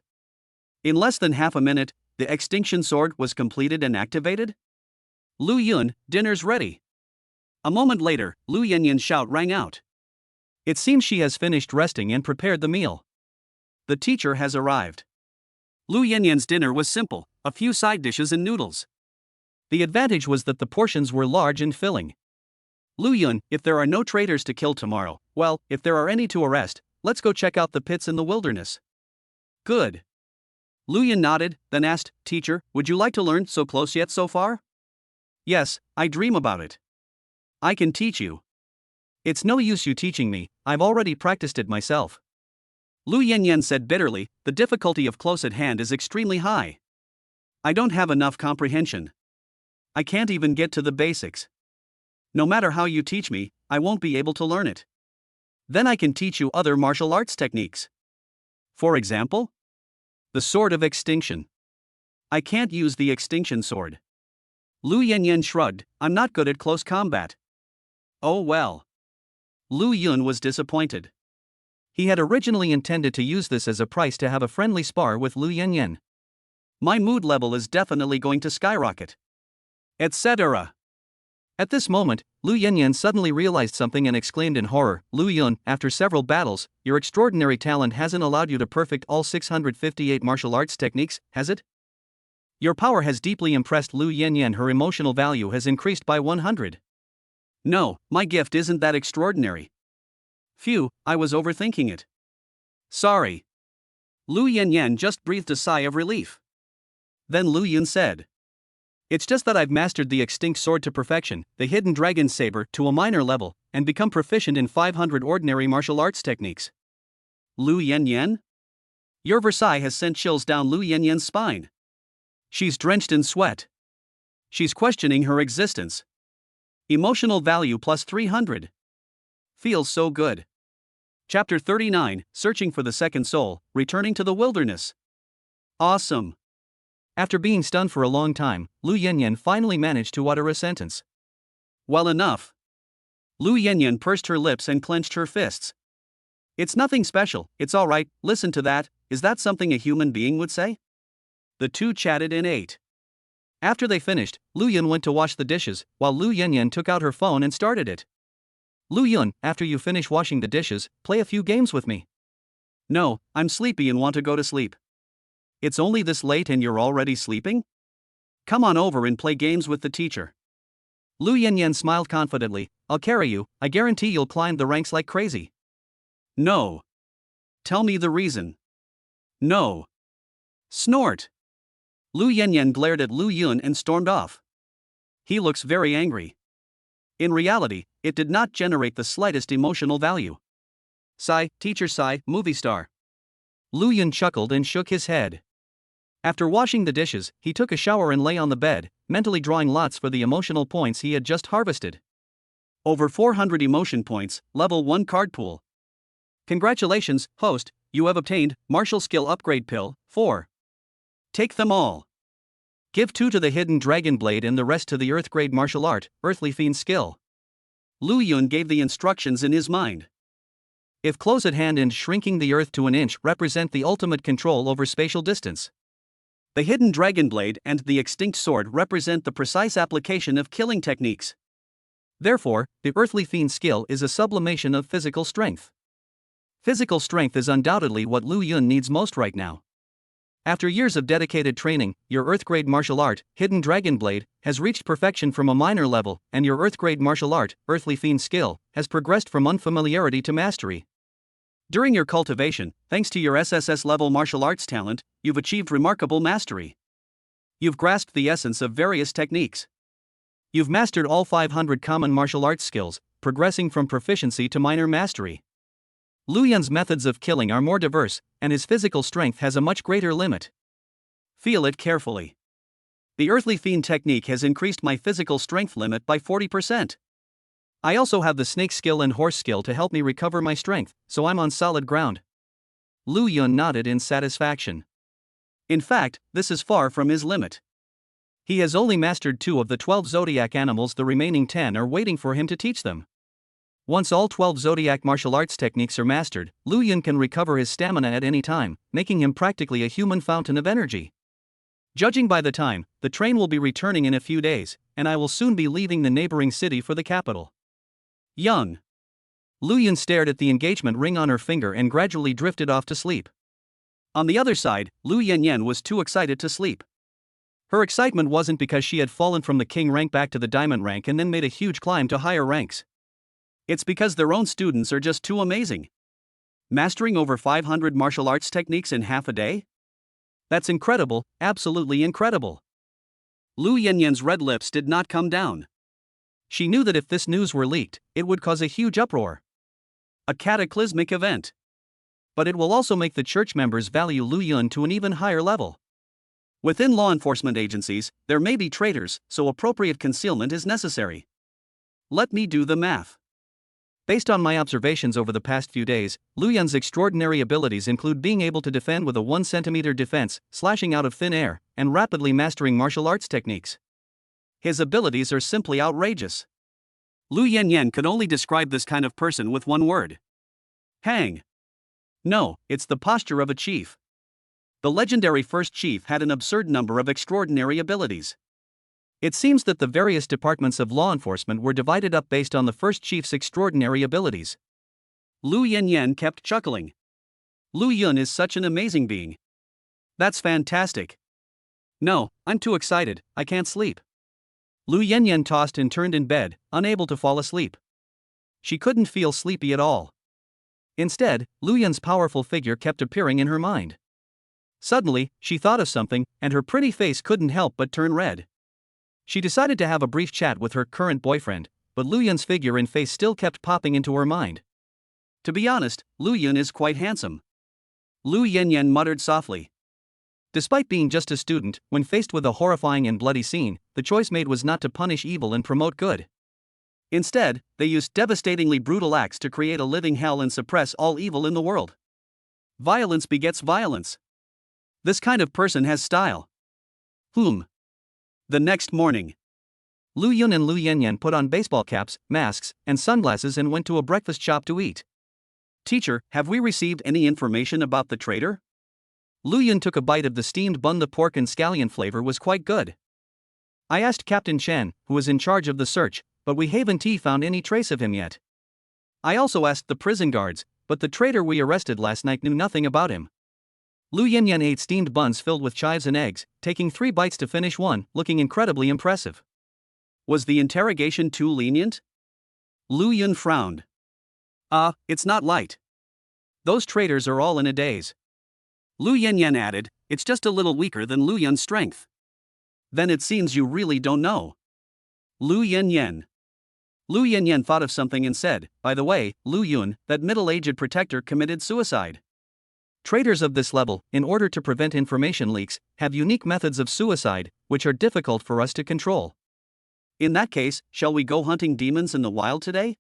In less than half a minute, the extinction sword was completed and activated. Lu Yun, dinner's ready. A moment later, Lu Yanyan's shout rang out. It seems she has finished resting and prepared the meal. The teacher has arrived. Lu Yanyan's dinner was simple, a few side dishes and noodles. The advantage was that the portions were large and filling. Lu Yun, if there are no traitors to kill tomorrow, well, if there are any to arrest, let's go check out the pits in the wilderness. Good. Lu Yun nodded, then asked, Teacher, would you like to learn so close yet so far? Yes, I dream about it. I can teach you. It's no use you teaching me, I've already practiced it myself. Lu Yanyan said bitterly, the difficulty of close at hand is extremely high. I don't have enough comprehension. I can't even get to the basics. No matter how you teach me, I won't be able to learn it. Then I can teach you other martial arts techniques. For example, the Sword of Extinction. I can't use the Extinction Sword. Lu Yanyan shrugged, I'm not good at close combat. Oh well. Lu Yun was disappointed. He had originally intended to use this as a price to have a friendly spar with Lu Yanyan. My mood level is definitely going to skyrocket. Etc. At this moment, Lu Yanyan suddenly realized something and exclaimed in horror, Lu Yun, after several battles, your extraordinary talent hasn't allowed you to perfect all 658 martial arts techniques, has it? Your power has deeply impressed Lu Yanyan. Her emotional value has increased by 100. No, my gift isn't that extraordinary. Phew, I was overthinking it. Sorry. Lu Yanyan just breathed a sigh of relief. Then Lu Yun said, it's just that I've mastered the extinct sword to perfection, the hidden dragon saber to a minor level, and become proficient in 500 ordinary martial arts techniques. Lu Yanyan? Your Versailles has sent chills down Lu Yanyan's spine. She's drenched in sweat. She's questioning her existence. Emotional value plus 300. Feels so good. Chapter 39, Searching for the Second Soul, Returning to the Wilderness. Awesome. After being stunned for a long time, Lu Yanyan finally managed to utter a sentence. Well enough. Lu Yanyan pursed her lips and clenched her fists. It's nothing special, it's alright, listen to that, is that something a human being would say? The two chatted and ate. After they finished, Lu Yun went to wash the dishes, while Lu Yanyan took out her phone and started it. Lu Yun, after you finish washing the dishes, play a few games with me. No, I'm sleepy and want to go to sleep. It's only this late and you're already sleeping? Come on over and play games with the teacher. Lu Yanyan smiled confidently. I'll carry you, I guarantee you'll climb the ranks like crazy. No. Tell me the reason. No. Snort. Lu Yanyan glared at Lu Yun and stormed off. He looks very angry. In reality, it did not generate the slightest emotional value. Sigh, teacher sigh, movie star. Lu Yun chuckled and shook his head. After washing the dishes, he took a shower and lay on the bed, mentally drawing lots for the emotional points he had just harvested. Over 400 emotion points, level 1 card pool. Congratulations, host, you have obtained Martial Skill Upgrade Pill 4. Take them all. Give 2 to the Hidden Dragon Blade and the rest to the Earth Grade Martial Art, Earthly Fiend Skill. Lu Yun gave the instructions in his mind. If close at hand and shrinking the earth to an inch represent the ultimate control over spatial distance. The Hidden Dragon Blade and the Extinct Sword represent the precise application of killing techniques. Therefore, the Earthly Fiend skill is a sublimation of physical strength. Physical strength is undoubtedly what Lu Yun needs most right now. After years of dedicated training, your Earth-grade martial art, Hidden Dragon Blade, has reached perfection from a minor level, and your Earth-grade martial art, Earthly Fiend skill, has progressed from unfamiliarity to mastery. During your cultivation, thanks to your SSS level martial arts talent, you've achieved remarkable mastery. You've grasped the essence of various techniques. You've mastered all 500 common martial arts skills, progressing from proficiency to minor mastery. Lu Yun's methods of killing are more diverse, and his physical strength has a much greater limit. Feel it carefully. The Earthly Fiend technique has increased my physical strength limit by 40%. I also have the snake skill and horse skill to help me recover my strength, so I'm on solid ground. Lu Yun nodded in satisfaction. In fact, this is far from his limit. He has only mastered 2 of the 12 zodiac animals, the remaining 10 are waiting for him to teach them. Once all 12 zodiac martial arts techniques are mastered, Lu Yun can recover his stamina at any time, making him practically a human fountain of energy. Judging by the time, the train will be returning in a few days, and I will soon be leaving the neighboring city for the capital. Young. Lu Yun stared at the engagement ring on her finger and gradually drifted off to sleep. On the other side, Lu Yanyan was too excited to sleep. Her excitement wasn't because she had fallen from the king rank back to the diamond rank and then made a huge climb to higher ranks. It's because their own students are just too amazing. Mastering over 500 martial arts techniques in half a day? That's incredible, absolutely incredible. Lu Yanyan's red lips did not come down. She knew that if this news were leaked, it would cause a huge uproar. A cataclysmic event. But it will also make the church members value Lu Yun to an even higher level. Within law enforcement agencies, there may be traitors, so appropriate concealment is necessary. Let me do the math. Based on my observations over the past few days, Lu Yun's extraordinary abilities include being able to defend with a 1 centimeter defense, slashing out of thin air, and rapidly mastering martial arts techniques. His abilities are simply outrageous. Lu Yanyan could only describe this kind of person with one word. Hang. No, it's the posture of a chief. The legendary first chief had an absurd number of extraordinary abilities. It seems that the various departments of law enforcement were divided up based on the first chief's extraordinary abilities. Lu Yanyan kept chuckling. Lu Yun is such an amazing being. That's fantastic. No, I'm too excited, I can't sleep. Lu Yanyan tossed and turned in bed, unable to fall asleep. She couldn't feel sleepy at all. Instead, Lu Yun's powerful figure kept appearing in her mind. Suddenly, she thought of something, and her pretty face couldn't help but turn red. She decided to have a brief chat with her current boyfriend, but Lu Yun's figure and face still kept popping into her mind. To be honest, Lu Yun is quite handsome. Lu Yanyan muttered softly. Despite being just a student, when faced with a horrifying and bloody scene, the choice made was not to punish evil and promote good. Instead, they used devastatingly brutal acts to create a living hell and suppress all evil in the world. Violence begets violence. This kind of person has style. The next morning, Lu Yun and Lu Yanyan put on baseball caps, masks, and sunglasses and went to a breakfast shop to eat. Teacher, have we received any information about the traitor? Lu Yun took a bite of the steamed bun. The pork and scallion flavor was quite good. I asked Captain Chen, who was in charge of the search, but we haven't found any trace of him yet. I also asked the prison guards, but the traitor we arrested last night knew nothing about him. Lu Yanyan ate steamed buns filled with chives and eggs, taking 3 bites to finish one, looking incredibly impressive. Was the interrogation too lenient? Lu Yun frowned. It's not light. Those traitors are all in a daze. Lu Yanyan added, it's just a little weaker than Lu Yun's strength. Then it seems you really don't know. Lu Yanyan. Lu Yanyan thought of something and said, by the way, Lu Yun, that middle-aged protector committed suicide. Traitors of this level, in order to prevent information leaks, have unique methods of suicide, which are difficult for us to control. In that case, shall we go hunting demons in the wild today?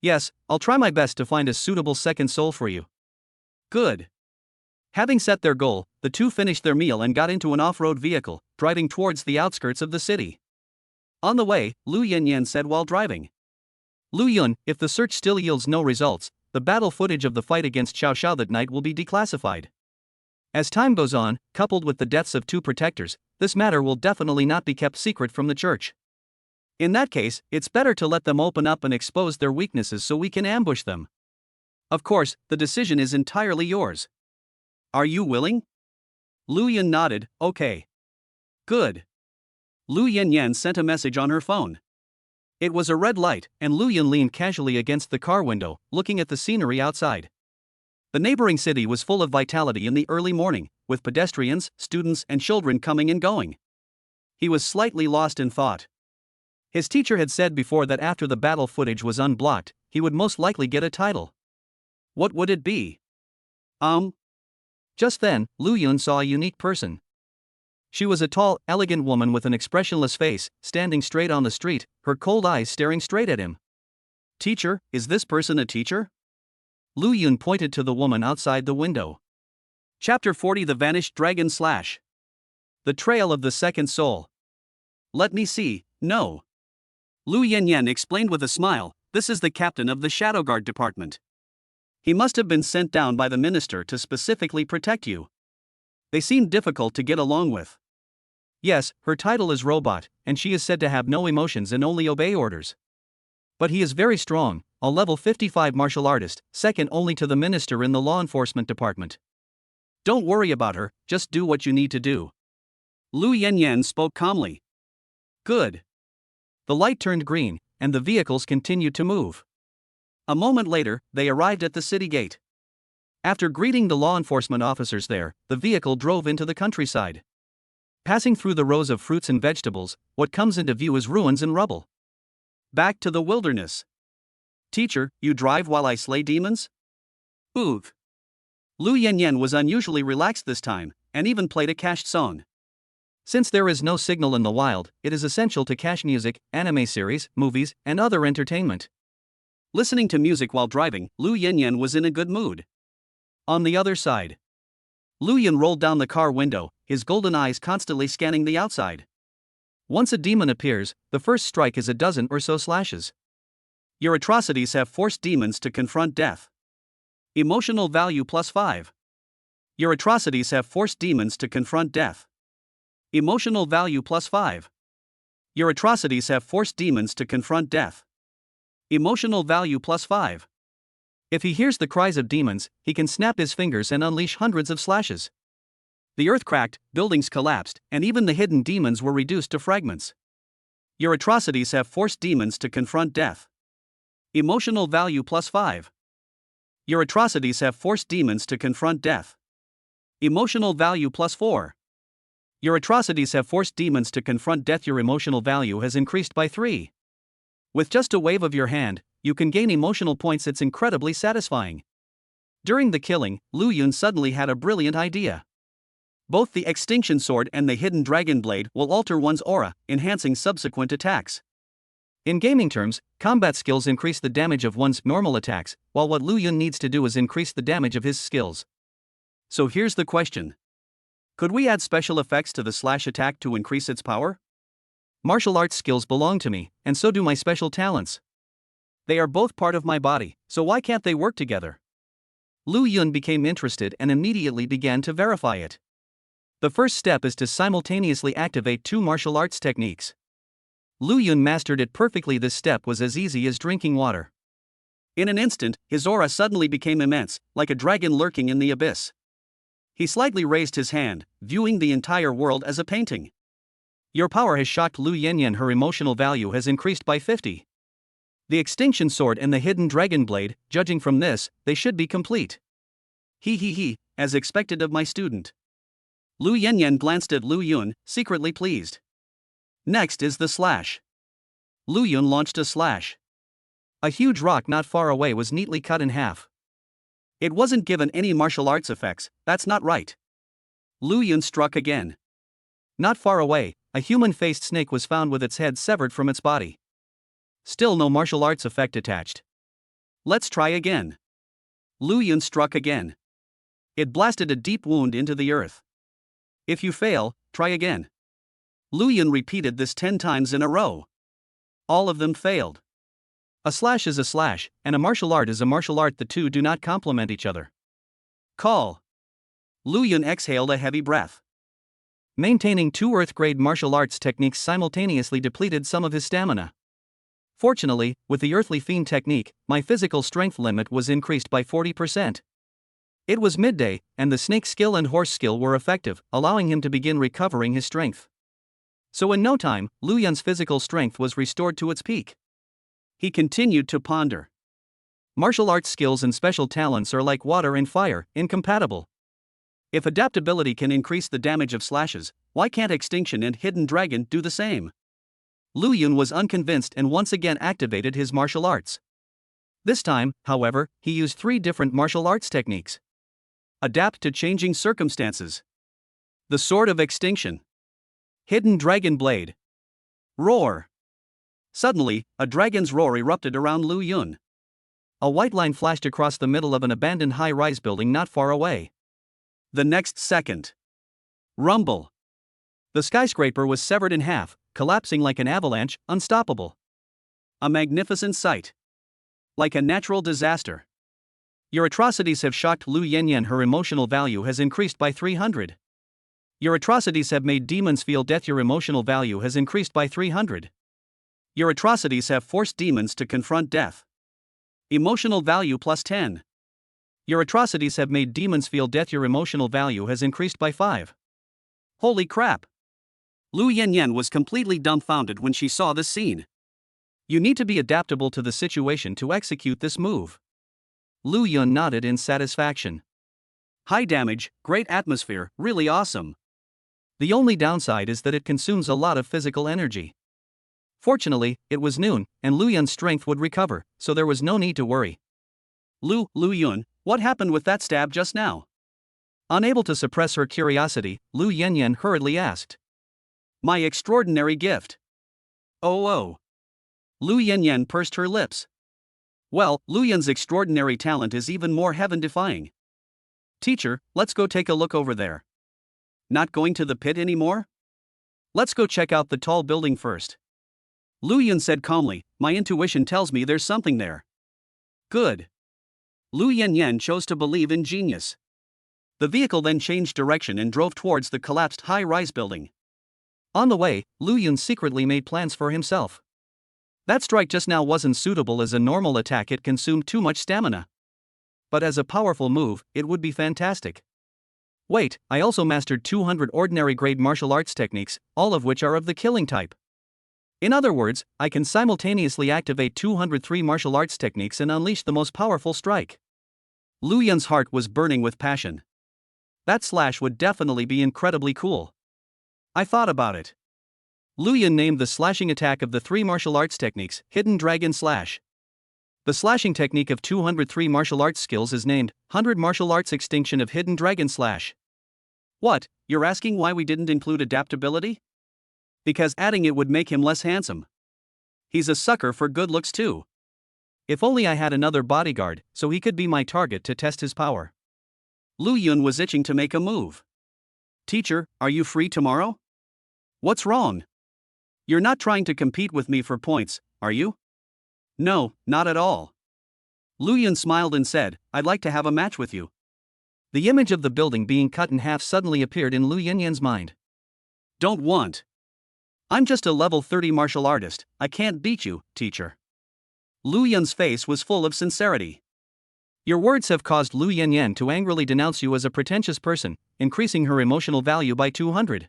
Yes, I'll try my best to find a suitable second soul for you. Good. Having set their goal, the two finished their meal and got into an off-road vehicle, driving towards the outskirts of the city. On the way, Lu Yanyan said while driving. Lu Yun, if the search still yields no results, the battle footage of the fight against Xiao Xiao that night will be declassified. As time goes on, coupled with the deaths of 2 protectors, this matter will definitely not be kept secret from the church. In that case, it's better to let them open up and expose their weaknesses so we can ambush them. Of course, the decision is entirely yours. Are you willing? Lu Yun nodded, okay. Good. Lu Yanyan sent a message on her phone. It was a red light, and Lu Yun leaned casually against the car window, looking at the scenery outside. The neighboring city was full of vitality in the early morning, with pedestrians, students, and children coming and going. He was slightly lost in thought. His teacher had said before that after the battle footage was unblocked, he would most likely get a title. What would it be? Just then, Lu Yun saw a unique person. She was a tall, elegant woman with an expressionless face, standing straight on the street, her cold eyes staring straight at him. Teacher, is this person a teacher? Lu Yun pointed to the woman outside the window. Chapter 40 The Vanished Dragon / The Trail of the Second Soul. Let me see, no. Lu Yanyan explained with a smile, this is the captain of the Shadow Guard department. He must have been sent down by the minister to specifically protect you. They seem difficult to get along with. Yes, her title is Robot, and she is said to have no emotions and only obey orders. But he is very strong, a level 55 martial artist, second only to the minister in the law enforcement department. Don't worry about her, just do what you need to do. Lu Yanyan spoke calmly. Good. The light turned green, and the vehicles continued to move. A moment later, they arrived at the city gate. After greeting the law enforcement officers there, the vehicle drove into the countryside. Passing through the rows of fruits and vegetables, what comes into view is ruins and rubble. Back to the wilderness. Teacher, you drive while I slay demons? Oof. Lu Yanyan was unusually relaxed this time, and even played a cached song. Since there is no signal in the wild, it is essential to cache music, anime series, movies, and other entertainment. Listening to music while driving, Lu Yanyan was in a good mood. On the other side, Lu Yun rolled down the car window, his golden eyes constantly scanning the outside. Once a demon appears, the first strike is a dozen or so slashes. Your atrocities have forced demons to confront death. Emotional value +5. Your atrocities have forced demons to confront death. Emotional value +5. Your atrocities have forced demons to confront death. Emotional value +5. If he hears the cries of demons, he can snap his fingers and unleash hundreds of slashes. The earth cracked, buildings collapsed, and even the hidden demons were reduced to fragments. Your atrocities have forced demons to confront death. Emotional value +5. Your atrocities have forced demons to confront death. Emotional value +4. Your atrocities have forced demons to confront death. Your emotional value has increased by 3. With just a wave of your hand, you can gain emotional points. It's incredibly satisfying. During the killing, Lu Yun suddenly had a brilliant idea. Both the Extinction Sword and the Hidden Dragon Blade will alter one's aura, enhancing subsequent attacks. In gaming terms, combat skills increase the damage of one's normal attacks, while what Lu Yun needs to do is increase the damage of his skills. So here's the question. Could we add special effects to the slash attack to increase its power? Martial arts skills belong to me, and so do my special talents. They are both part of my body, so why can't they work together? Lu Yun became interested and immediately began to verify it. The first step is to simultaneously activate two martial arts techniques. Lu Yun mastered it perfectly. This step was as easy as drinking water. In an instant, his aura suddenly became immense, like a dragon lurking in the abyss. He slightly raised his hand, viewing the entire world as a painting. Your power has shocked Lu Yanyan. Her emotional value has increased by 50. The Extinction Sword and the Hidden Dragon Blade, judging from this, they should be complete. He, as expected of my student. Lu Yanyan glanced at Lu Yun, secretly pleased. Next is the slash. Lu Yun launched a slash. A huge rock not far away was neatly cut in half. It wasn't given any martial arts effects, that's not right. Lu Yun struck again. Not far away, a human-faced snake was found with its head severed from its body. Still no martial arts effect attached. Let's try again. Lu Yun struck again. It blasted a deep wound into the earth. If you fail, try again. Lu Yun repeated this 10 times in a row. All of them failed. A slash is a slash, and a martial art is a martial art. The two do not complement each other. Call. Lu Yun exhaled a heavy breath. Maintaining two earth-grade martial arts techniques simultaneously depleted some of his stamina. Fortunately, with the Earthly Fiend technique, my physical strength limit was increased by 40%. It was midday, and the snake skill and horse skill were effective, allowing him to begin recovering his strength. So in no time, Lu Yun's physical strength was restored to its peak. He continued to ponder. Martial arts skills and special talents are like water and fire, incompatible. If adaptability can increase the damage of slashes, why can't Extinction and Hidden Dragon do the same? Lu Yun was unconvinced and once again activated his martial arts. This time, however, he used 3 different martial arts techniques. Adapt to changing circumstances. The Sword of Extinction. Hidden Dragon Blade. Roar. Suddenly, a dragon's roar erupted around Lu Yun. A white line flashed across the middle of an abandoned high-rise building not far away. The next second. Rumble. The skyscraper was severed in half, collapsing like an avalanche, unstoppable. A magnificent sight. Like a natural disaster. Your atrocities have shocked Lu Yanyan. Her emotional value has increased by 300. Your atrocities have made demons feel death. Your emotional value has increased by 300. Your atrocities have forced demons to confront death. Emotional value plus 10. Your atrocities have made demons feel death. Your emotional value has increased by 5. Holy crap! Lu Yanyan was completely dumbfounded when she saw this scene. You need to be adaptable to the situation to execute this move. Lu Yun nodded in satisfaction. High damage, great atmosphere, really awesome. The only downside is that it consumes a lot of physical energy. Fortunately, it was noon, and Lu Yun's strength would recover, so there was no need to worry. Lu Yun, what happened with that stab just now? Unable to suppress her curiosity, Lu Yanyan hurriedly asked. My extraordinary gift. Oh. Lu Yanyan pursed her lips. Well, Lu Yun's extraordinary talent is even more heaven-defying. Teacher, let's go take a look over there. Not going to the pit anymore? Let's go check out the tall building first. Lu Yun said calmly, my intuition tells me there's something there. Good. Lu Yanyan chose to believe in genius. The vehicle then changed direction and drove towards the collapsed high-rise building. On the way, Lu Yun secretly made plans for himself. That strike just now wasn't suitable as a normal attack. It consumed too much stamina. But as a powerful move, it would be fantastic. Wait, I also mastered 200 ordinary grade martial arts techniques, all of which are of the killing type. In other words, I can simultaneously activate 203 martial arts techniques and unleash the most powerful strike. Lu Yun's heart was burning with passion. That slash would definitely be incredibly cool. I thought about it. Lu Yun named the slashing attack of the 3 martial arts techniques, Hidden Dragon Slash. The slashing technique of 203 martial arts skills is named 100 Martial Arts Extinction of Hidden Dragon Slash. What, you're asking why we didn't include adaptability? Because adding it would make him less handsome. He's a sucker for good looks too. If only I had another bodyguard, so he could be my target to test his power. Lu Yun was itching to make a move. Teacher, are you free tomorrow? What's wrong? You're not trying to compete with me for points, are you? No, not at all. Lu Yun smiled and said, I'd like to have a match with you. The image of the building being cut in half suddenly appeared in Lu Yinyan's mind. Don't want. I'm just a level 30 martial artist, I can't beat you, teacher. Lu Yun's face was full of sincerity. Your words have caused Lu Yanyan to angrily denounce you as a pretentious person, increasing her emotional value by 200.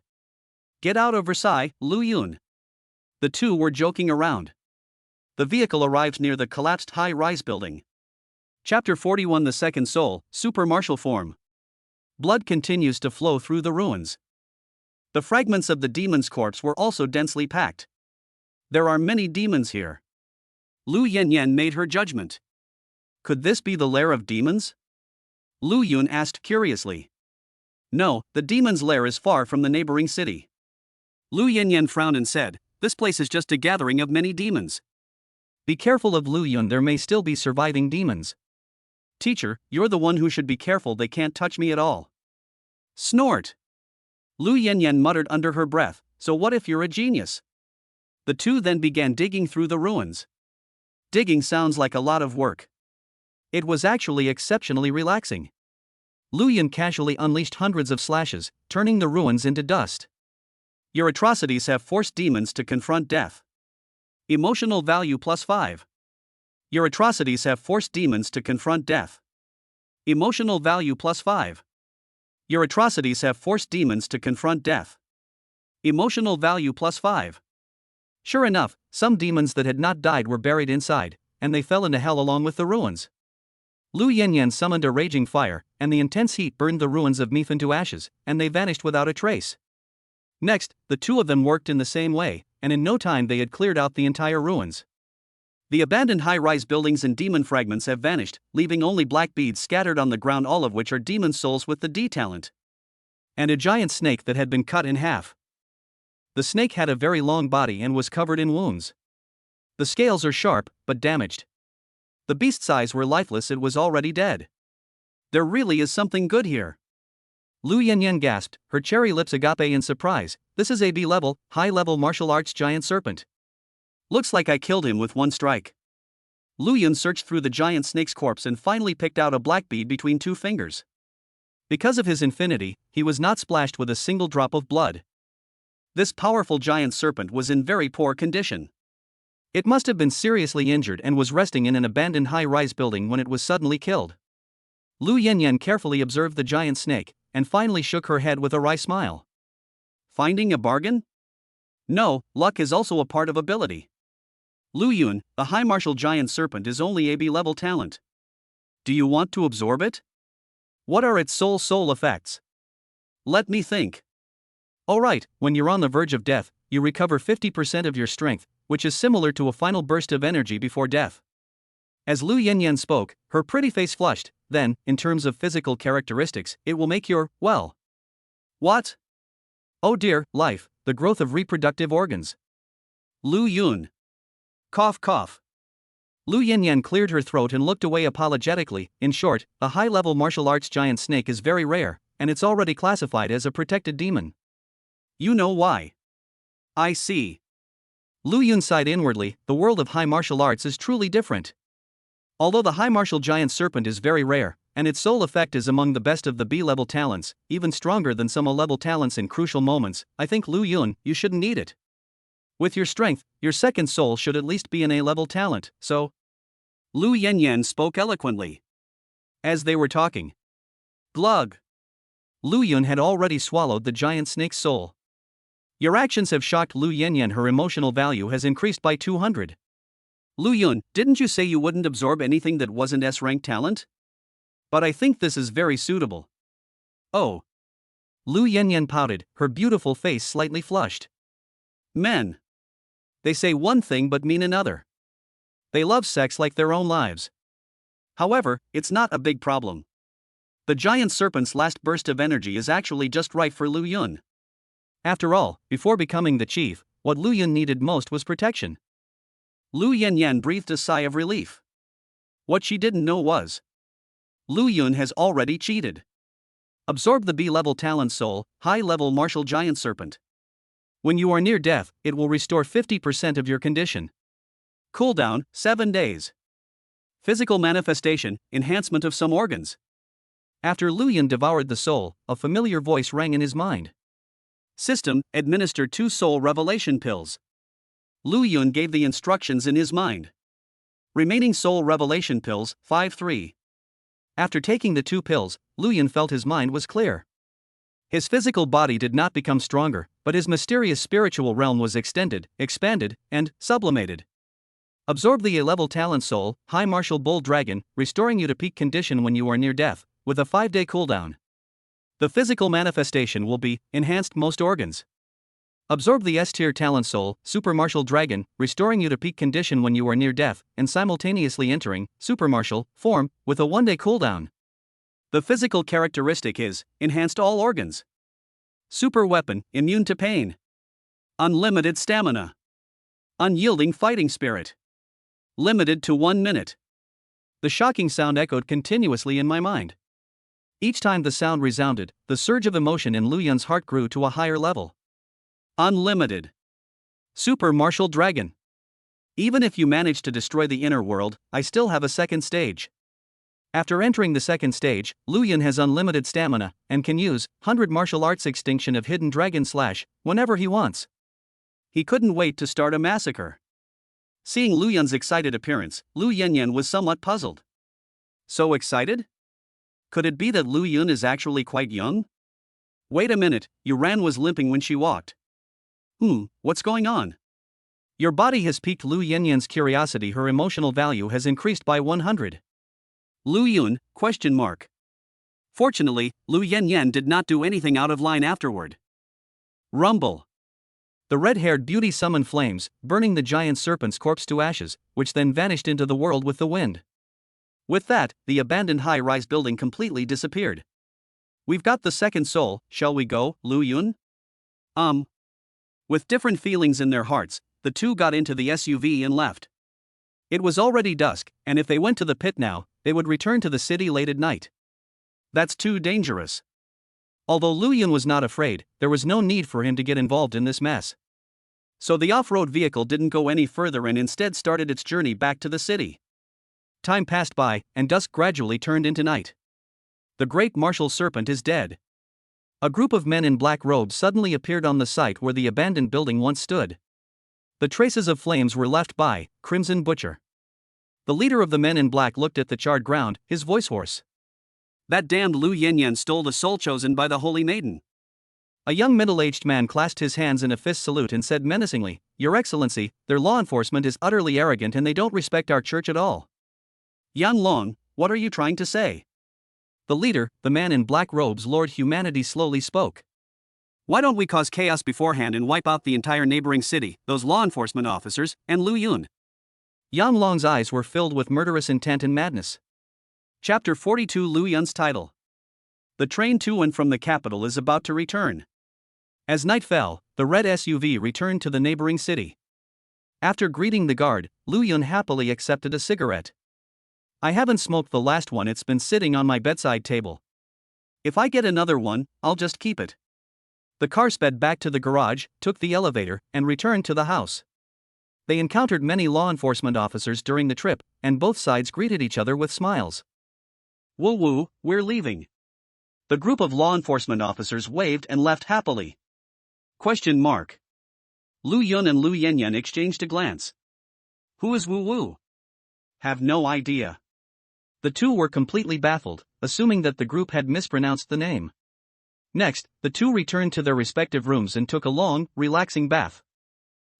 Get out of Versailles, Lu Yun. The two were joking around. The vehicle arrived near the collapsed high-rise building. Chapter 41 The Second Soul, Super Martial Form. Blood continues to flow through the ruins. The fragments of the demon's corpse were also densely packed. There are many demons here. Lu Yanyan made her judgment. Could this be the lair of demons? Lu Yun asked curiously. No, the demon's lair is far from the neighboring city. Lu Yanyan frowned and said, this place is just a gathering of many demons. Be careful of Lu Yun, there may still be surviving demons. Teacher, you're the one who should be careful, they can't touch me at all. Snort. Lu Yanyan muttered under her breath, so what if you're a genius? The two then began digging through the ruins. Digging sounds like a lot of work. It was actually exceptionally relaxing. Lu Yun casually unleashed hundreds of slashes, turning the ruins into dust. Your atrocities have forced demons to confront death. Emotional value +5. Your atrocities have forced demons to confront death. Emotional value +5. Your atrocities have forced demons to confront death. Emotional value +5. Sure enough, some demons that had not died were buried inside, and they fell into hell along with the ruins. Lu Yanyan summoned a raging fire, and the intense heat burned the ruins of Mif into ashes, and they vanished without a trace. Next, the two of them worked in the same way, and in no time they had cleared out the entire ruins. The abandoned high-rise buildings and demon fragments have vanished, leaving only black beads scattered on the ground, all of which are demon souls with the D talent. And a giant snake that had been cut in half. The snake had a very long body and was covered in wounds. The scales are sharp, but damaged. The beast's eyes were lifeless, it was already dead. There really is something good here. Lu Yanyan gasped, her cherry lips agape in surprise. This is a B-level, high-level martial arts giant serpent. Looks like I killed him with one strike. Lu Yun searched through the giant snake's corpse and finally picked out a black bead between two fingers. Because of his infinity, he was not splashed with a single drop of blood. This powerful giant serpent was in very poor condition. It must have been seriously injured and was resting in an abandoned high-rise building when it was suddenly killed. Lu Yanyan carefully observed the giant snake, and finally shook her head with a wry smile. Finding a bargain? No, luck is also a part of ability. Lu Yun, the high martial giant serpent is only a B-level talent. Do you want to absorb it? What are its soul effects? Let me think. Alright, when you're on the verge of death, you recover 50% of your strength, which is similar to a final burst of energy before death. As Lu Yanyan spoke, her pretty face flushed. Then, in terms of physical characteristics, it will make your, well. What? Oh dear, life, the growth of reproductive organs. Lu Yun. Cough cough. Lu Yanyan cleared her throat and looked away apologetically. In short, a high-level martial arts giant snake is very rare, and it's already classified as a protected demon. You know why? I see. Lu Yun sighed inwardly, the world of high martial arts is truly different. Although the high martial giant serpent is very rare, and its soul effect is among the best of the B-level talents, even stronger than some A-level talents in crucial moments, I think Lu Yun, you shouldn't need it. With your strength, your second soul should at least be an A-level talent, so. Lu Yanyan spoke eloquently. As they were talking. Glug. Lu Yun had already swallowed the giant snake's soul. Your actions have shocked Lu Yanyan, her emotional value has increased by 200. Lu Yun, didn't you say you wouldn't absorb anything that wasn't S-rank talent? But I think this is very suitable. Oh. Lu Yanyan pouted, her beautiful face slightly flushed. Men. They say one thing but mean another. They love sex like their own lives. However, it's not a big problem. The giant serpent's last burst of energy is actually just right for Lu Yun. After all, before becoming the chief, what Lu Yun needed most was protection. Lu Yanyan breathed a sigh of relief. What she didn't know was, Lu Yun has already cheated. Absorb the B-level talent soul, high-level martial giant serpent. When you are near death, it will restore 50% of your condition. Cooldown, 7 days. Physical manifestation, enhancement of some organs. After Lu Yun devoured the soul, a familiar voice rang in his mind. System, administer 2 soul revelation pills. Lu Yun gave the instructions in his mind. Remaining soul revelation pills, 5-3. After taking the 2 pills, Lu Yun felt his mind was clear. His physical body did not become stronger, but his mysterious spiritual realm was extended, expanded, and sublimated. Absorb the A-level talent soul, High Martial Bull Dragon, restoring you to peak condition when you are near death, with a 5-day cooldown. The physical manifestation will be enhanced most organs. Absorb the S-tier talent soul, Super Martial Dragon, restoring you to peak condition when you are near death, and simultaneously entering Super Martial form with a 1-day cooldown. The physical characteristic is enhanced all organs. Super weapon, immune to pain. Unlimited stamina. Unyielding fighting spirit. Limited to 1 minute. The shocking sound echoed continuously in my mind. Each time the sound resounded, the surge of emotion in Lu Yun's heart grew to a higher level. Unlimited. Super Martial Dragon. Even if you manage to destroy the inner world, I still have a second stage. After entering the second stage, Lu Yun has unlimited stamina, and can use 100 martial arts extinction of Hidden Dragon Slash whenever he wants. He couldn't wait to start a massacre. Seeing Lu Yun's excited appearance, Lu Yanyan was somewhat puzzled. So excited? Could it be that Lu Yun is actually quite young? Wait a minute, Yuran was limping when she walked. What's going on? Your body has piqued Lu Yanyan's curiosity. Her emotional value has increased by 100. Lu Yun, ? Fortunately, Lu Yanyan did not do anything out of line afterward. Rumble. The red-haired beauty summoned flames, burning the giant serpent's corpse to ashes, which then vanished into the world with the wind. With that, the abandoned high-rise building completely disappeared. We've got the second soul, shall we go, Lu Yun? With different feelings in their hearts, the two got into the SUV and left. It was already dusk, and if they went to the pit now, they would return to the city late at night. That's too dangerous. Although Lu Yun was not afraid, there was no need for him to get involved in this mess. So the off-road vehicle didn't go any further and instead started its journey back to the city. Time passed by, and dusk gradually turned into night. The great martial serpent is dead. A group of men in black robes suddenly appeared on the site where the abandoned building once stood. The traces of flames were left by Crimson Butcher. The leader of the men in black looked at the charred ground, his voice hoarse. That damned Lu Yanyan stole the soul chosen by the Holy Maiden. A young middle-aged man clasped his hands in a fist salute and said menacingly, Your Excellency, their law enforcement is utterly arrogant and they don't respect our church at all. Yan Long, what are you trying to say? The leader, the man in black robes, Lord Humanity, slowly spoke. Why don't we cause chaos beforehand and wipe out the entire neighboring city, those law enforcement officers, and Lu Yun? Yang Long's eyes were filled with murderous intent and madness. Chapter 42 Lu Yun's title. The train to and from the capital is about to return. As night fell, the red SUV returned to the neighboring city. After greeting the guard, Lu Yun happily accepted a cigarette. I haven't smoked the last one, it's been sitting on my bedside table. If I get another one, I'll just keep it. The car sped back to the garage, took the elevator, and returned to the house. They encountered many law enforcement officers during the trip, and both sides greeted each other with smiles. Woo woo, we're leaving. The group of law enforcement officers waved and left happily. ? Lu Yun and Lu Yanyan exchanged a glance. Who is Woo Woo? Have no idea. The two were completely baffled, assuming that the group had mispronounced the name. Next, the two returned to their respective rooms and took a long, relaxing bath.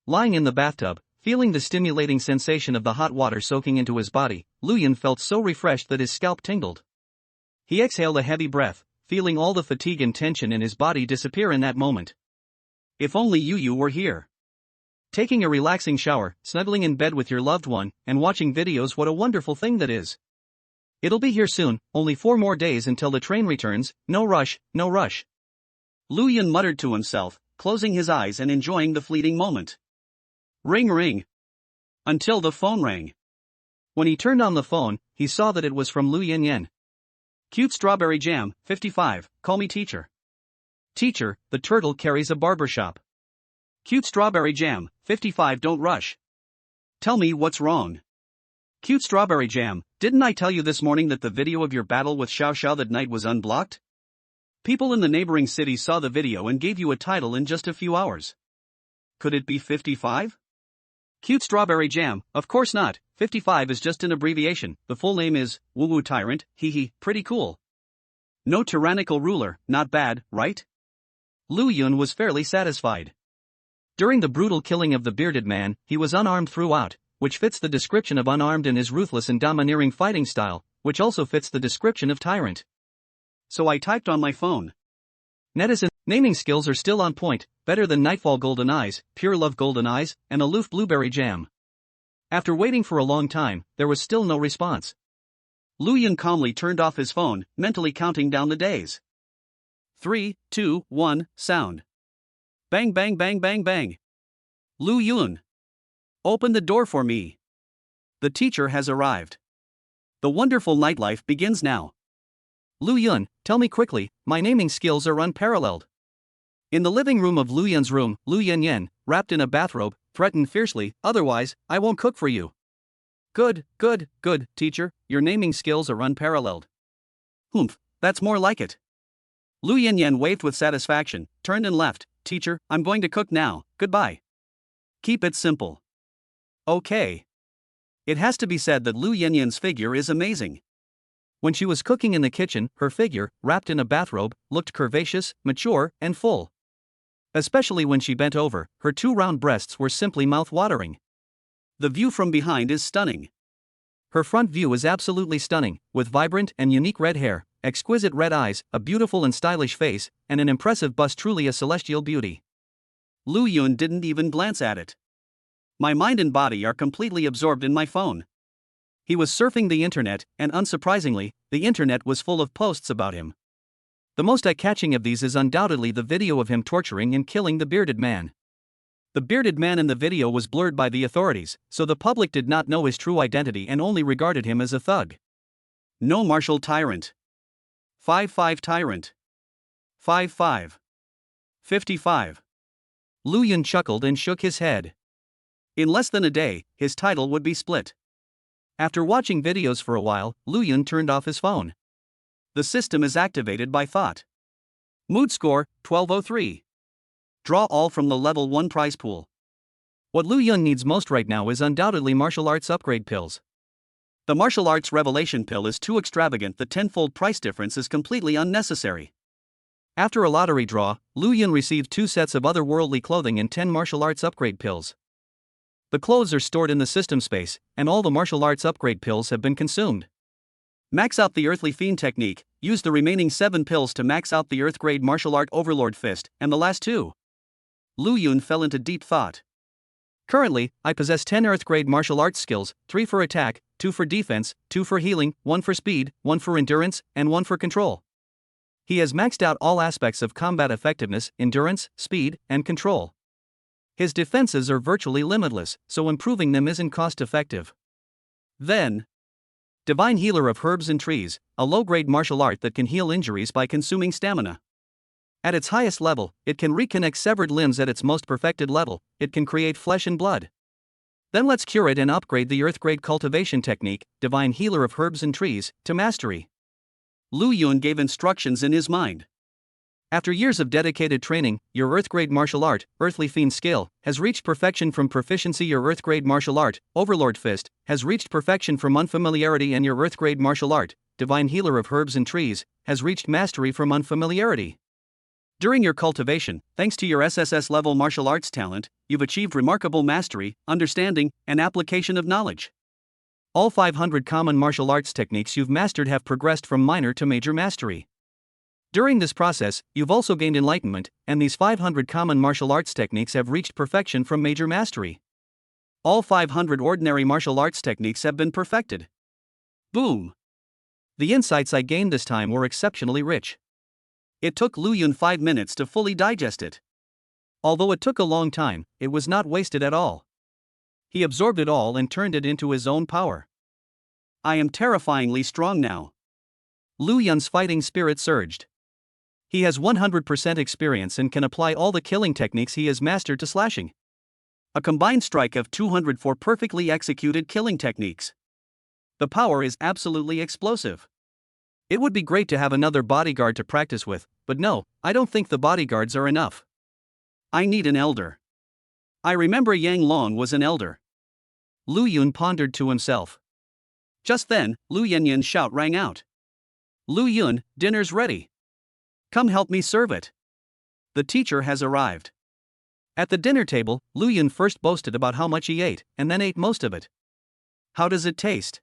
Lying in the bathtub, feeling the stimulating sensation of the hot water soaking into his body, Lu Yun felt so refreshed that his scalp tingled. He exhaled a heavy breath, feeling all the fatigue and tension in his body disappear in that moment. If only Yu were here. Taking a relaxing shower, snuggling in bed with your loved one, and watching videos, what a wonderful thing that is. It'll be here soon, only 4 more days until the train returns, no rush, no rush. Lu Yun muttered to himself, closing his eyes and enjoying the fleeting moment. Ring ring. Until the phone rang. When he turned on the phone, he saw that it was from Lu Yanyan. Cute strawberry jam, 55, call me teacher. Teacher, the turtle carries a barbershop. Cute strawberry jam, 55, don't rush. Tell me what's wrong. Cute strawberry jam, didn't I tell you this morning that the video of your battle with Xiao Xiao that night was unblocked? People in the neighboring cities saw the video and gave you a title in just a few hours. Could it be 55? Cute strawberry jam, of course not, 55 is just an abbreviation, the full name is, Woo Woo Tyrant, hee, pretty cool. No tyrannical ruler, not bad, right? Lu Yun was fairly satisfied. During the brutal killing of the bearded man, he was unarmed throughout, which fits the description of unarmed in his ruthless and domineering fighting style, which also fits the description of tyrant. So I typed on my phone. Netizen naming skills are still on point, better than Nightfall Golden Eyes, Pure Love Golden Eyes, and Aloof Blueberry Jam. After waiting for a long time, there was still no response. Lu Yun calmly turned off his phone, mentally counting down the days. 3, 2, 1, sound. Bang bang bang bang bang. Lu Yun. Open the door for me. The teacher has arrived. The wonderful nightlife begins now. Lu Yun, tell me quickly, my naming skills are unparalleled. In the living room of Lu Yun's room, Lu Yan, wrapped in a bathrobe, threatened fiercely, otherwise, I won't cook for you. Good, teacher, your naming skills are unparalleled. Humph, that's more like it. Lu Yan waved with satisfaction, turned and left. Teacher, I'm going to cook now, goodbye. Keep it simple. Okay. It has to be said that Lu Yan's figure is amazing. When she was cooking in the kitchen, her figure, wrapped in a bathrobe, looked curvaceous, mature, and full. Especially when she bent over, her two round breasts were simply mouth-watering. The view from behind is stunning. Her front view is absolutely stunning, with vibrant and unique red hair, exquisite red eyes, a beautiful and stylish face, and an impressive bust, truly a celestial beauty. Lu Yun didn't even glance at it. My mind and body are completely absorbed in my phone. He was surfing the internet, and unsurprisingly, the internet was full of posts about him. The most eye-catching of these is undoubtedly the video of him torturing and killing the bearded man. The bearded man in the video was blurred by the authorities, so the public did not know his true identity and only regarded him as a thug. No martial tyrant. 5-5 tyrant. 5-5. 55. Lu Yun chuckled and shook his head. In less than a day, his title would be split. After watching videos for a while, Lu Yun turned off his phone. The system is activated by thought. Mood score, 1203. Draw all from the level 1 prize pool. What Lu Yun needs most right now is undoubtedly martial arts upgrade pills. The martial arts revelation pill is too extravagant, the tenfold price difference is completely unnecessary. After a lottery draw, Lu Yun received 2 sets of otherworldly clothing and 10 martial arts upgrade pills. The clothes are stored in the system space, and all the martial arts upgrade pills have been consumed. Max out the Earthly Fiend technique, use the remaining 7 pills to max out the Earth Grade Martial Art Overlord Fist, and the last 2. Lu Yun fell into deep thought. Currently, I possess 10 Earth Grade martial arts skills, 3 for attack, 2 for defense, 2 for healing, 1 for speed, 1 for endurance, and 1 for control. He has maxed out all aspects of combat effectiveness, endurance, speed, and control. His defenses are virtually limitless, so improving them isn't cost-effective. Then, Divine Healer of Herbs and Trees, a low-grade martial art that can heal injuries by consuming stamina. At its highest level, it can reconnect severed limbs. At its most perfected level, it can create flesh and blood. Then let's cure it and upgrade the Earth-grade cultivation technique, Divine Healer of Herbs and Trees, to mastery. Lu Yun gave instructions in his mind. After years of dedicated training, your Earth-grade martial art, Earthly Fiend skill, has reached perfection from proficiency. Your Earth-grade martial art, Overlord Fist, has reached perfection from unfamiliarity, and your Earth-grade martial art, Divine Healer of Herbs and Trees, has reached mastery from unfamiliarity. During your cultivation, thanks to your SSS level martial arts talent, you've achieved remarkable mastery, understanding, and application of knowledge. All 500 common martial arts techniques you've mastered have progressed from minor to major mastery. During this process, you've also gained enlightenment, and these 500 common martial arts techniques have reached perfection from major mastery. All 500 ordinary martial arts techniques have been perfected. Boom! The insights I gained this time were exceptionally rich. It took Lu Yun 5 minutes to fully digest it. Although it took a long time, it was not wasted at all. He absorbed it all and turned it into his own power. I am terrifyingly strong now. Lu Yun's fighting spirit surged. He has 100% experience and can apply all the killing techniques he has mastered to slashing. A combined strike of 204 perfectly executed killing techniques. The power is absolutely explosive. It would be great to have another bodyguard to practice with, but no, I don't think the bodyguards are enough. I need an elder. I remember Yang Long was an elder. Lu Yun pondered to himself. Just then, Lu Yanyan's shout rang out. Lu Yun, dinner's ready. Come help me serve it. The teacher has arrived. At the dinner table, Lu Yun first boasted about how much he ate, and then ate most of it. How does it taste?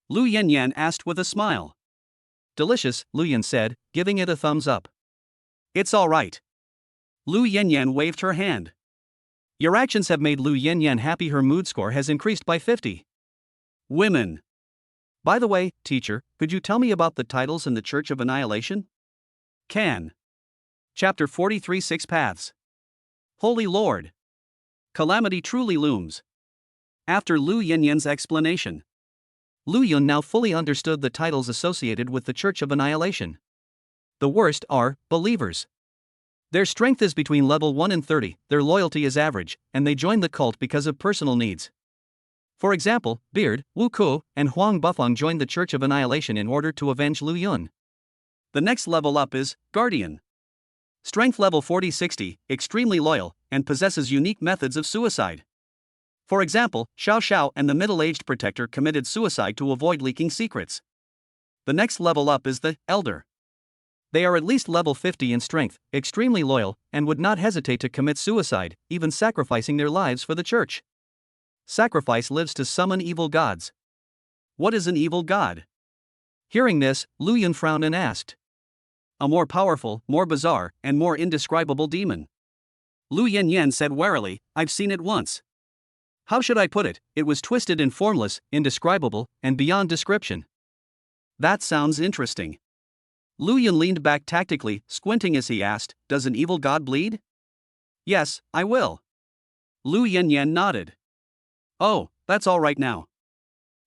Lu Yanyan asked with a smile. Delicious, Lu Yun said, giving it a thumbs up. It's all right. Lu Yanyan waved her hand. Your actions have made Lu Yanyan happy. Her mood score has increased by 50. Women. By the way, teacher, could you tell me about the titles in the Church of Annihilation? Can. Chapter 43 6 Paths. Holy Lord. Calamity truly looms. After Lu Yanyan's explanation, Lu Yun now fully understood the titles associated with the Church of Annihilation. The worst are believers. Their strength is between level 1 and 30, their loyalty is average, and they join the cult because of personal needs. For example, Beard, Wu Ku, and Huang Bufang joined the Church of Annihilation in order to avenge Lu Yun. The next level up is Guardian. Strength level 40-60, extremely loyal, and possesses unique methods of suicide. For example, Xiao Xiao and the middle-aged protector committed suicide to avoid leaking secrets. The next level up is the Elder. They are at least level 50 in strength, extremely loyal, and would not hesitate to commit suicide, even sacrificing their lives for the church. Sacrifice lives to summon evil gods. What is an evil god? Hearing this, Lu Yun frowned and asked. A more powerful, more bizarre, and more indescribable demon. Lu Yanyan said warily, I've seen it once. How should I put it? It was twisted and formless, indescribable, and beyond description. That sounds interesting. Lu Yun leaned back tactically, squinting as he asked, Does an evil god bleed? Yes, I will. Lu Yanyan nodded. Oh, that's all right now.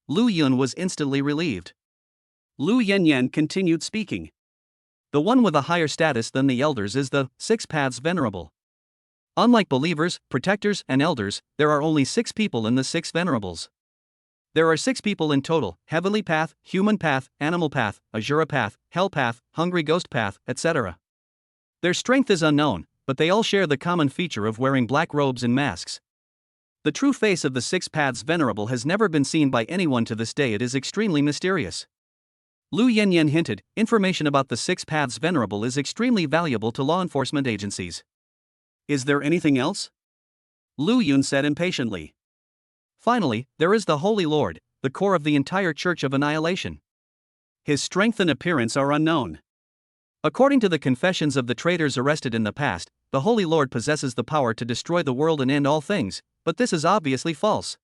Lu Yun was instantly relieved. Lu Yanyan continued speaking. The one with a higher status than the elders is the 6 Paths Venerable. Unlike believers, protectors, and elders, there are only 6 people in the 6 venerables. There are 6 people in total: Heavenly Path, Human Path, Animal Path, Asura Path, Hell Path, Hungry Ghost Path, etc. Their strength is unknown, but they all share the common feature of wearing black robes and masks. The true face of the 6 Paths Venerable has never been seen by anyone to this day. It is extremely mysterious. Lu Yanyan hinted, information about the 6 Paths Venerable is extremely valuable to law enforcement agencies. Is there anything else? Lu Yun said impatiently. Finally, there is the Holy Lord, the core of the entire Church of Annihilation. His strength and appearance are unknown. According to the confessions of the traitors arrested in the past, the Holy Lord possesses the power to destroy the world and end all things, but this is obviously false.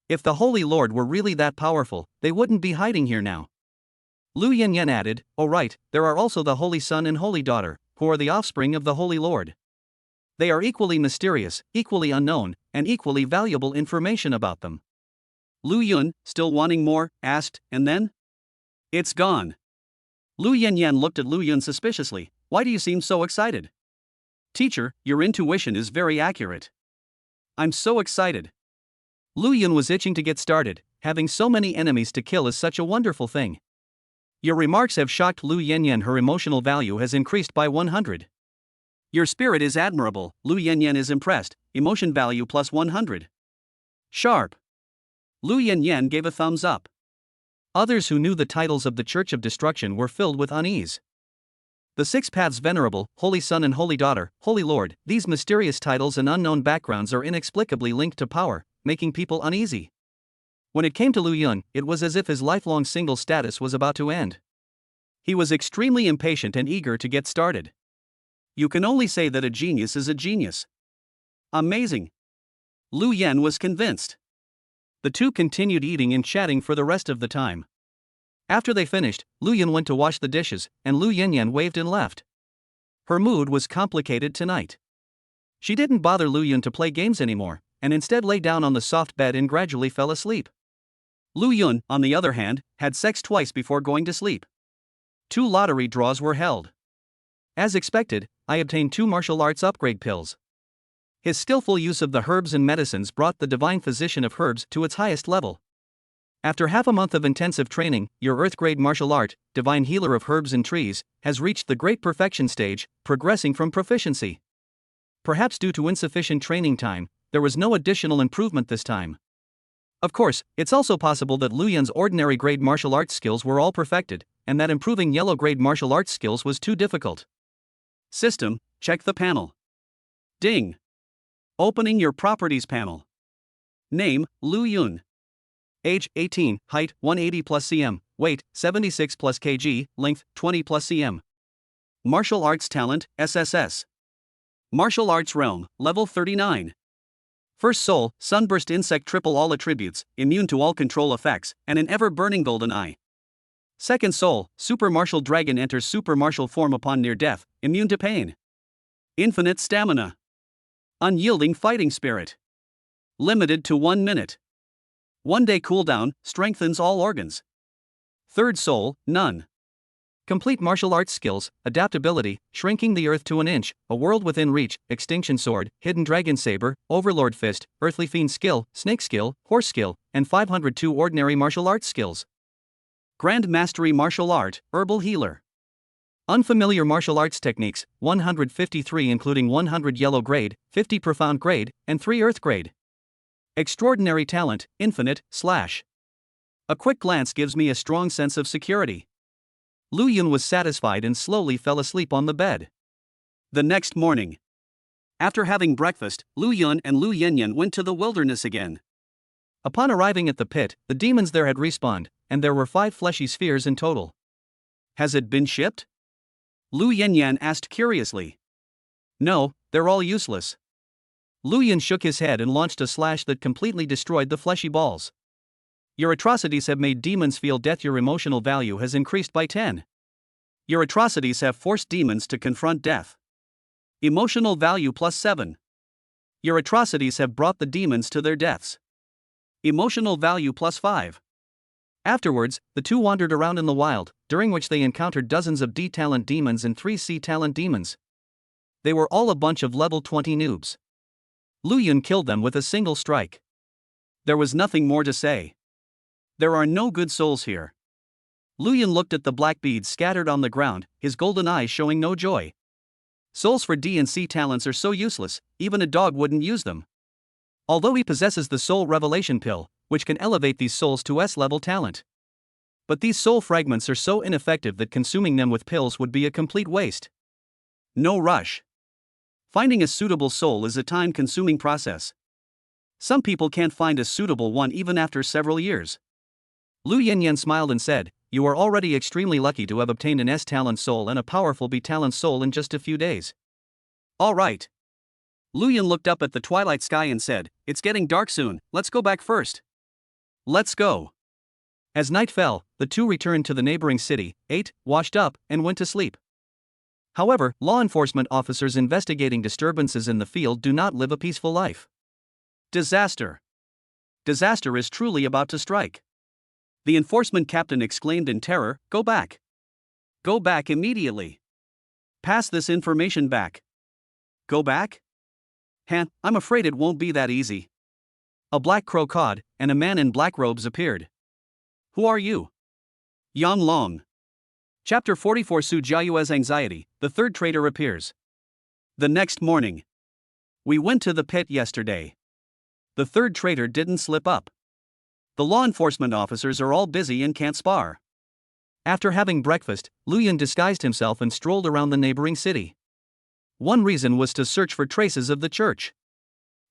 If the Holy Lord were really that powerful, they wouldn't be hiding here now. Lu Yanyan added, Oh right, there are also the Holy Son and Holy Daughter, who are the offspring of the Holy Lord. They are equally mysterious, equally unknown, and equally valuable information about them. Lu Yun, still wanting more, asked, and then? It's gone. Lu Yanyan looked at Lu Yun suspiciously. Why do you seem so excited? Teacher, your intuition is very accurate. I'm so excited. Lu Yun was itching to get started. Having so many enemies to kill is such a wonderful thing. Your remarks have shocked Lu Yanyan. Her emotional value has increased by 100. Your spirit is admirable. Lu Yanyan is impressed. Emotion value plus 100. Sharp. Lu Yanyan gave a thumbs up. Others who knew the titles of the Church of Destruction were filled with unease. The 6 Paths Venerable, Holy Son and Holy Daughter, Holy Lord, these mysterious titles and unknown backgrounds are inexplicably linked to power, making people uneasy. When it came to Lu Yun, it was as if his lifelong single status was about to end. He was extremely impatient and eager to get started. You can only say that a genius is a genius. Amazing. Lu Yan was convinced. The two continued eating and chatting for the rest of the time. After they finished, Lu Yun went to wash the dishes, and Lu Yanyan waved and left. Her mood was complicated tonight. She didn't bother Lu Yun to play games anymore, and instead lay down on the soft bed and gradually fell asleep. Lu Yun, on the other hand, had sex twice before going to sleep. 2 lottery draws were held. As expected, I obtained 2 martial arts upgrade pills. His skillful use of the herbs and medicines brought the divine physician of herbs to its highest level. After half a month of intensive training, your Earth-grade martial art, divine healer of herbs and trees, has reached the great perfection stage, progressing from proficiency. Perhaps due to insufficient training time, there was no additional improvement this time. Of course, it's also possible that Lu Yun's ordinary grade martial arts skills were all perfected, and that improving yellow grade martial arts skills was too difficult. System, check the panel. Ding. Opening your properties panel. Name, Lu Yun. Age, 18, height, 180 plus cm, weight, 76 plus kg, length, 20 plus cm. Martial arts talent, SSS. Martial arts realm, level 39. First soul, sunburst insect triple all attributes, immune to all control effects, and an ever-burning golden eye. Second soul, super martial dragon enters super martial form upon near death, immune to pain. Infinite stamina. Unyielding fighting spirit. Limited to 1 minute. 1 day cooldown, strengthens all organs. Third soul, none. Complete martial arts skills, adaptability, shrinking the earth to an inch, a world within reach, extinction sword, hidden dragon saber, overlord fist, earthly fiend skill, snake skill, horse skill, and 502 ordinary martial arts skills. Grand mastery martial art, herbal healer. Unfamiliar martial arts techniques, 153 including 100 yellow grade, 50 profound grade, and 3 earth grade. Extraordinary talent, infinite, /. A quick glance gives me a strong sense of security. Lu Yun was satisfied and slowly fell asleep on the bed. The next morning. After having breakfast, Lu Yun and Lu Yanyan went to the wilderness again. Upon arriving at the pit, the demons there had respawned, and there were 5 fleshy spheres in total. Has it been shipped? Lu Yanyan asked curiously. No, they're all useless. Lu Yun shook his head and launched a slash that completely destroyed the fleshy balls. Your atrocities have made demons feel death. Your emotional value has increased by 10. Your atrocities have forced demons to confront death. Emotional value plus 7. Your atrocities have brought the demons to their deaths. Emotional value plus 5. Afterwards, the two wandered around in the wild, during which they encountered dozens of D-talent demons and 3 C-talent demons. They were all a bunch of level 20 noobs. Lu Yun killed them with a single strike. There was nothing more to say. There are no good souls here. Lu Yun looked at the black beads scattered on the ground, his golden eyes showing no joy. Souls for D and C talents are so useless, even a dog wouldn't use them. Although he possesses the soul revelation pill, which can elevate these souls to S-level talent. But these soul fragments are so ineffective that consuming them with pills would be a complete waste. No rush. Finding a suitable soul is a time-consuming process. Some people can't find a suitable one even after several years. Lu Yanyan smiled and said, "You are already extremely lucky to have obtained an S-talent soul and a powerful B-talent soul in just a few days." All right. Lu Yun looked up at the twilight sky and said, "It's getting dark soon, let's go back first." Let's go. As night fell, the two returned to the neighboring city, ate, washed up, and went to sleep. However, law enforcement officers investigating disturbances in the field do not live a peaceful life. Disaster. Disaster is truly about to strike. The enforcement captain exclaimed in terror, "Go back. Go back immediately. Pass this information back." Go back? I'm afraid it won't be that easy. A black crow cawed, and a man in black robes appeared. Who are you? Yang Long. Chapter 44. Su Jiayue's anxiety, the third traitor appears. The next morning. We went to the pit yesterday. The third traitor didn't slip up. The law enforcement officers are all busy and can't spar. After having breakfast, Lu Yun disguised himself and strolled around the neighboring city. One reason was to search for traces of the church.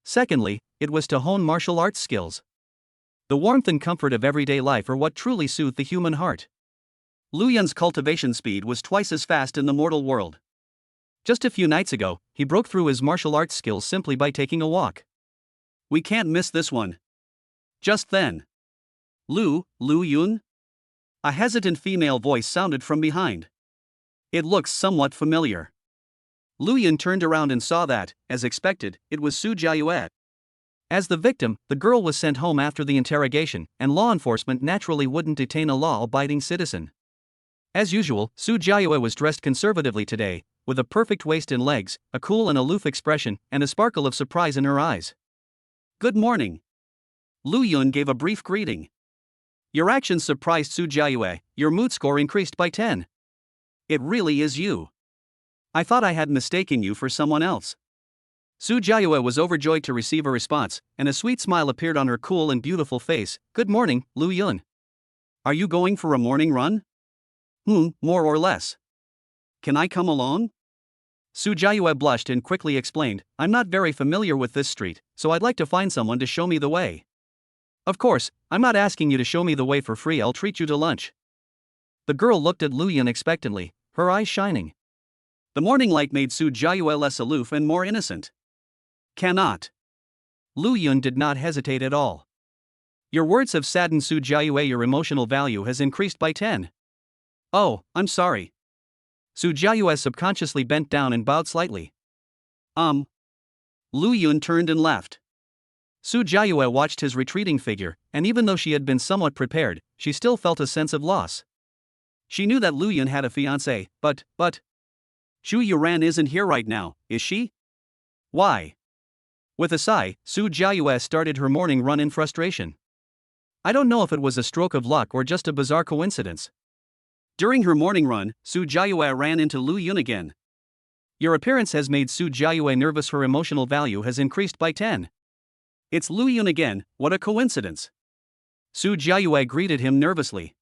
Secondly, it was to hone martial arts skills. The warmth and comfort of everyday life are what truly soothe the human heart. Lu Yun's cultivation speed was twice as fast in the mortal world. Just a few nights ago, he broke through his martial arts skills simply by taking a walk. We can't miss this one. Just then. Lu Yun? A hesitant female voice sounded from behind. It looks somewhat familiar. Lu Yun turned around and saw that, as expected, it was Su Jiayue. As the victim, the girl was sent home after the interrogation, and law enforcement naturally wouldn't detain a law-abiding citizen. As usual, Su Jiayue was dressed conservatively today, with a perfect waist and legs, a cool and aloof expression, and a sparkle of surprise in her eyes. Good morning. Lu Yun gave a brief greeting. Your actions surprised Su Jiayue, your mood score increased by 10. It really is you. I thought I had mistaken you for someone else. Su Jiayue was overjoyed to receive a response, and a sweet smile appeared on her cool and beautiful face. Good morning, Lu Yun. Are you going for a morning run? More or less. Can I come along? Su Jiayue blushed and quickly explained, I'm not very familiar with this street, so I'd like to find someone to show me the way. Of course, I'm not asking you to show me the way for free, I'll treat you to lunch. The girl looked at Lu Yun expectantly, her eyes shining. The morning light made Su Jiayue less aloof and more innocent. Cannot. Lu Yun did not hesitate at all. Your words have saddened Su Jiayue, your emotional value has increased by 10. Oh, I'm sorry. Su Jiayue subconsciously bent down and bowed slightly. Lu Yun turned and left. Su Jiayue watched his retreating figure, and even though she had been somewhat prepared, she still felt a sense of loss. She knew that Lu Yun had a fiancé, but Xu Yuran isn't here right now, is she? Why? With a sigh, Su Jiayue started her morning run in frustration. I don't know if it was a stroke of luck or just a bizarre coincidence. During her morning run, Su Jiayue ran into Lu Yun again. Your appearance has made Su Jiayue nervous, her emotional value has increased by 10. It's Lu Yun again, what a coincidence. Su Jiayue greeted him nervously.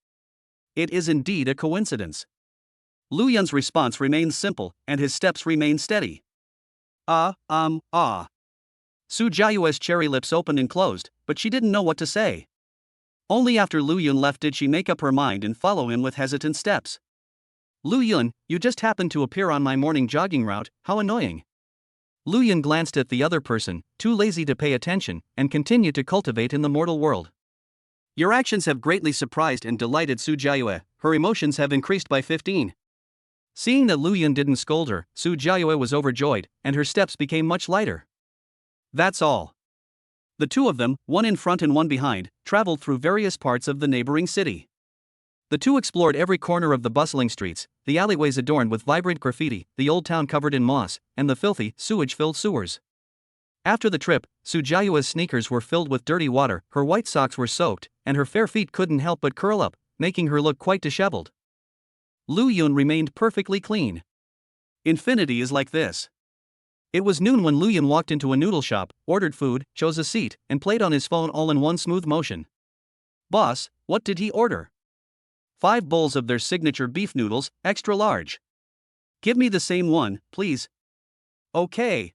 It is indeed a coincidence. Lu Yun's response remained simple, and his steps remained steady. Su Jiayue's cherry lips opened and closed, but she didn't know what to say. Only after Lu Yun left did she make up her mind and follow him with hesitant steps. Lu Yun, you just happened to appear on my morning jogging route, how annoying. Lu Yun glanced at the other person, too lazy to pay attention, and continued to cultivate in the mortal world. Your actions have greatly surprised and delighted Su Jiayue, her emotions have increased by 15. Seeing that Lu Yun didn't scold her, Su Jiayue was overjoyed, and her steps became much lighter. That's all. The two of them, one in front and one behind, traveled through various parts of the neighboring city. The two explored every corner of the bustling streets, the alleyways adorned with vibrant graffiti, the old town covered in moss, and the filthy, sewage-filled sewers. After the trip, Su Jiayue's sneakers were filled with dirty water, her white socks were soaked, and her fair feet couldn't help but curl up, making her look quite disheveled. Lu Yun remained perfectly clean. Infinity is like this. It was noon when Lu Yun walked into a noodle shop, ordered food, chose a seat, and played on his phone all in one smooth motion. Boss, what did he order? 5 bowls of their signature beef noodles, extra large. Give me the same one, please. Okay.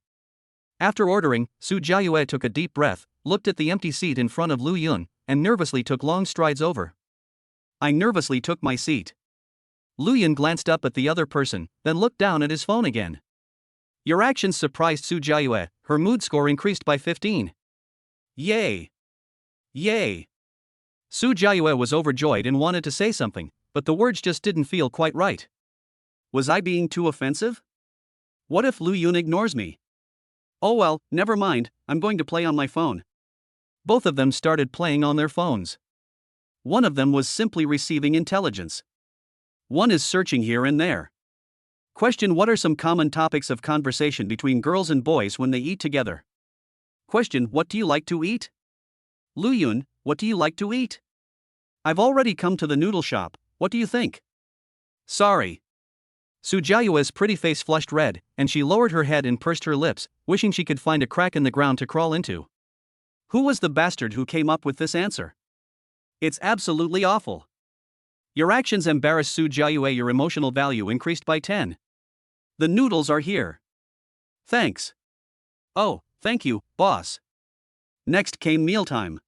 After ordering, Su Jiayue took a deep breath, looked at the empty seat in front of Lu Yun, and nervously took long strides over. I nervously took my seat. Lu Yun glanced up at the other person, then looked down at his phone again. Your actions surprised Su Jiayue, her mood score increased by 15. Yay! Yay! Su Jiayue was overjoyed and wanted to say something, but the words just didn't feel quite right. Was I being too offensive? What if Lu Yun ignores me? Oh well, never mind, I'm going to play on my phone. Both of them started playing on their phones. One of them was simply receiving intelligence. One is searching here and there. Question: what are some common topics of conversation between girls and boys when they eat together? Question: what do you like to eat? Lu Yun, what do you like to eat? I've already come to the noodle shop, what do you think? Sorry. Su Jiayue's pretty face flushed red, and she lowered her head and pursed her lips, wishing she could find a crack in the ground to crawl into. Who was the bastard who came up with this answer? It's absolutely awful. Your actions embarrassed Su Jiayue, your emotional value increased by 10. The noodles are here. Thanks. Oh, thank you, boss. Next came mealtime.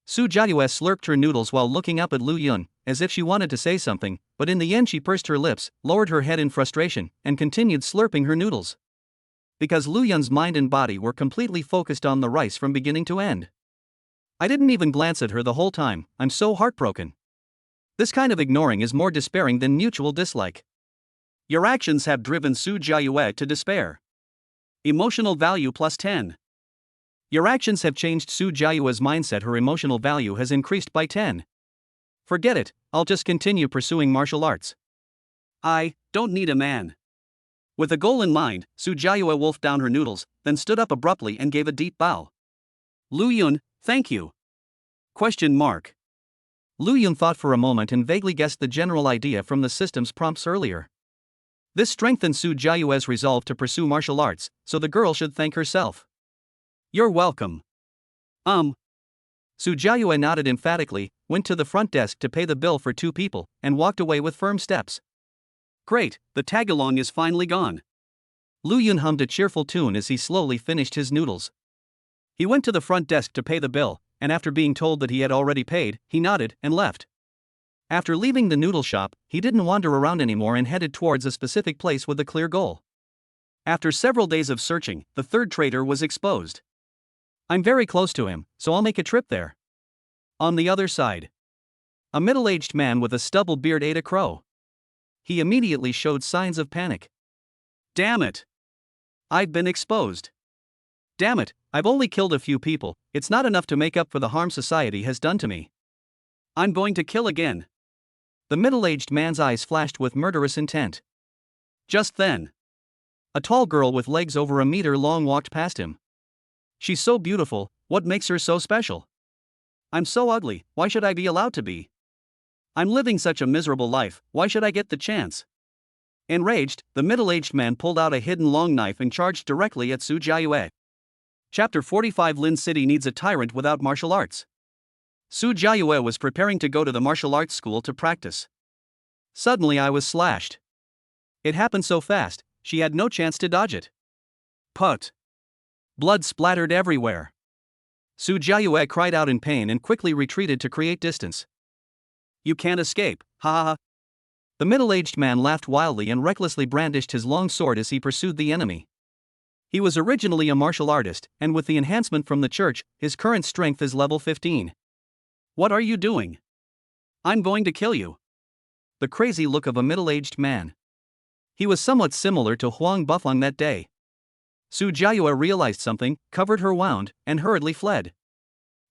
Su Jiayue slurped her noodles while looking up at Lu Yun, as if she wanted to say something, but in the end she pursed her lips, lowered her head in frustration, and continued slurping her noodles. Because Lu Yun's mind and body were completely focused on the rice from beginning to end. I didn't even glance at her the whole time, I'm so heartbroken. This kind of ignoring is more despairing than mutual dislike. Your actions have driven Su Jiayue to despair. Emotional value plus 10. Your actions have changed Su Jiayue's mindset, her emotional value has increased by 10. Forget it, I'll just continue pursuing martial arts. I don't need a man. With a goal in mind, Su Jiayue wolfed down her noodles, then stood up abruptly and gave a deep bow. Lu Yun, thank you. Question mark. Lu Yun thought for a moment and vaguely guessed the general idea from the system's prompts earlier. This strengthened Su Jiayue's resolve to pursue martial arts, so the girl should thank herself. You're welcome. Su Jiayue nodded emphatically, went to the front desk to pay the bill for 2 people, and walked away with firm steps. Great, the tagalong is finally gone. Lu Yun hummed a cheerful tune as he slowly finished his noodles. He went to the front desk to pay the bill, and after being told that he had already paid, he nodded and left. After leaving the noodle shop, he didn't wander around anymore and headed towards a specific place with a clear goal. After several days of searching, the third traitor was exposed. I'm very close to him, so I'll make a trip there. On the other side, a middle-aged man with a stubble beard ate a crow. He immediately showed signs of panic. Damn it! I've been exposed. Damn it, I've only killed a few people, it's not enough to make up for the harm society has done to me. I'm going to kill again. The middle-aged man's eyes flashed with murderous intent. Just then, a tall girl with legs over a meter long walked past him. She's so beautiful, what makes her so special? I'm so ugly, why should I be allowed to be? I'm living such a miserable life, why should I get the chance? Enraged, the middle-aged man pulled out a hidden long knife and charged directly at Su Jiayue. Chapter 45 Lin City needs a tyrant without martial arts. Su Jiayue was preparing to go to the martial arts school to practice. Suddenly I was slashed. It happened so fast, she had no chance to dodge it. Put. Blood splattered everywhere. Su Jiayue cried out in pain and quickly retreated to create distance. You can't escape, ha ha ha. The middle-aged man laughed wildly and recklessly brandished his long sword as he pursued the enemy. He was originally a martial artist, and with the enhancement from the church, his current strength is level 15. What are you doing? I'm going to kill you. The crazy look of a middle-aged man. He was somewhat similar to Huang Bufang that day. Su Jiayue realized something, covered her wound, and hurriedly fled.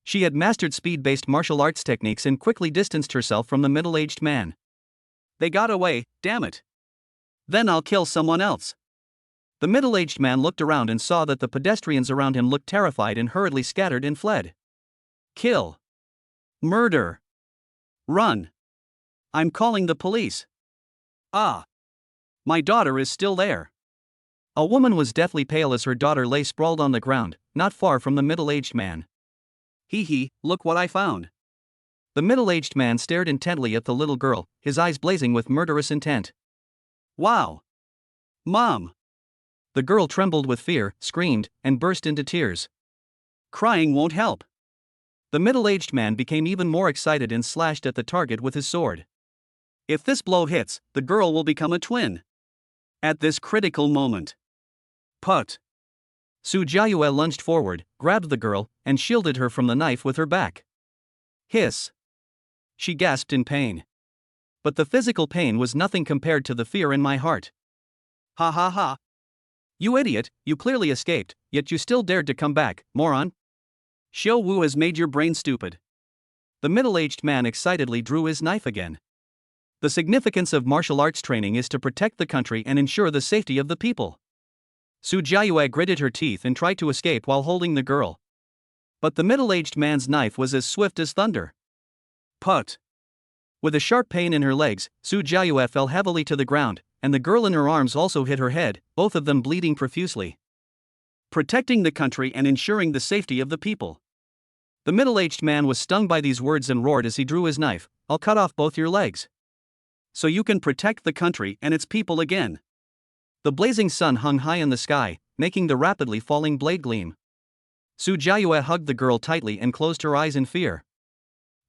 She had mastered speed-based martial arts techniques and quickly distanced herself from the middle-aged man. They got away, damn it. Then I'll kill someone else. The middle-aged man looked around and saw that the pedestrians around him looked terrified and hurriedly scattered and fled. Kill. Murder. Run. I'm calling the police. Ah. My daughter is still there. A woman was deathly pale as her daughter lay sprawled on the ground, not far from the middle-aged man. Hee hee, look what I found. The middle-aged man stared intently at the little girl, his eyes blazing with murderous intent. Wow. Mom. The girl trembled with fear, screamed, and burst into tears. Crying won't help. The middle-aged man became even more excited and slashed at the target with his sword. If this blow hits, the girl will become a twin. At this critical moment. Put. Su Jiayue lunged forward, grabbed the girl, and shielded her from the knife with her back. Hiss. She gasped in pain. But the physical pain was nothing compared to the fear in my heart. Ha ha ha. You idiot, you clearly escaped, yet you still dared to come back, moron. Xiao Wu has made your brain stupid. The middle-aged man excitedly drew his knife again. The significance of martial arts training is to protect the country and ensure the safety of the people. Su Jiayue gritted her teeth and tried to escape while holding the girl. But the middle-aged man's knife was as swift as thunder. Put. With a sharp pain in her legs, Su Jiayue fell heavily to the ground, and the girl in her arms also hit her head, both of them bleeding profusely. Protecting the country and ensuring the safety of the people. The middle-aged man was stung by these words and roared as he drew his knife, I'll cut off both your legs. So you can protect the country and its people again. The blazing sun hung high in the sky, making the rapidly falling blade gleam. Su Jiayue hugged the girl tightly and closed her eyes in fear.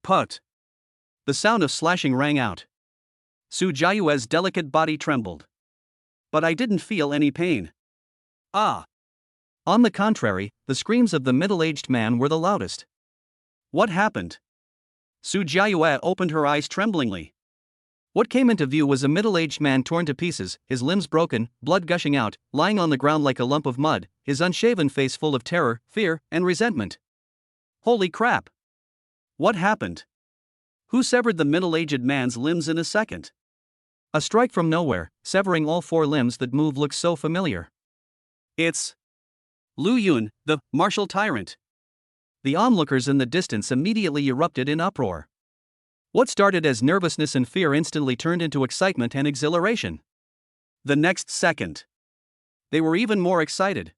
Put. The sound of slashing rang out. Su Jiayue's delicate body trembled. But I didn't feel any pain. Ah. On the contrary, the screams of the middle-aged man were the loudest. What happened? Su Jiayue opened her eyes tremblingly. What came into view was a middle-aged man torn to pieces, his limbs broken, blood gushing out, lying on the ground like a lump of mud, his unshaven face full of terror, fear, and resentment. Holy crap! What happened? Who severed the middle-aged man's limbs in a second? A strike from nowhere, severing all 4 limbs. That move looked so familiar. It's Lu Yun, the martial tyrant. The onlookers in the distance immediately erupted in uproar. What started as nervousness and fear instantly turned into excitement and exhilaration. The next second, They were even more excited.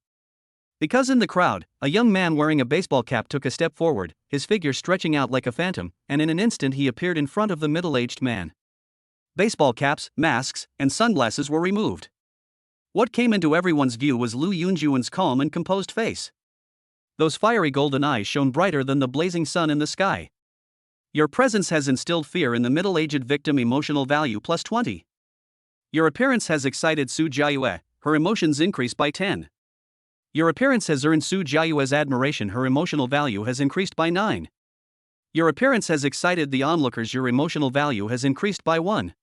Because in the crowd, a young man wearing a baseball cap took a step forward, his figure stretching out like a phantom, and in an instant he appeared in front of the middle-aged man. baseball caps, masks, and sunglasses were removed. What came into everyone's view was Lu Yunjuan's calm and composed face. Those fiery golden eyes shone brighter than the blazing sun in the sky. Your presence has instilled fear in the middle-aged victim. Emotional value plus 20. Your appearance has excited Su Jiayue, her emotions increased by 10. Your appearance has earned Su Jiayue's admiration, her emotional value has increased by 9. Your appearance has excited the onlookers, your emotional value has increased by 1.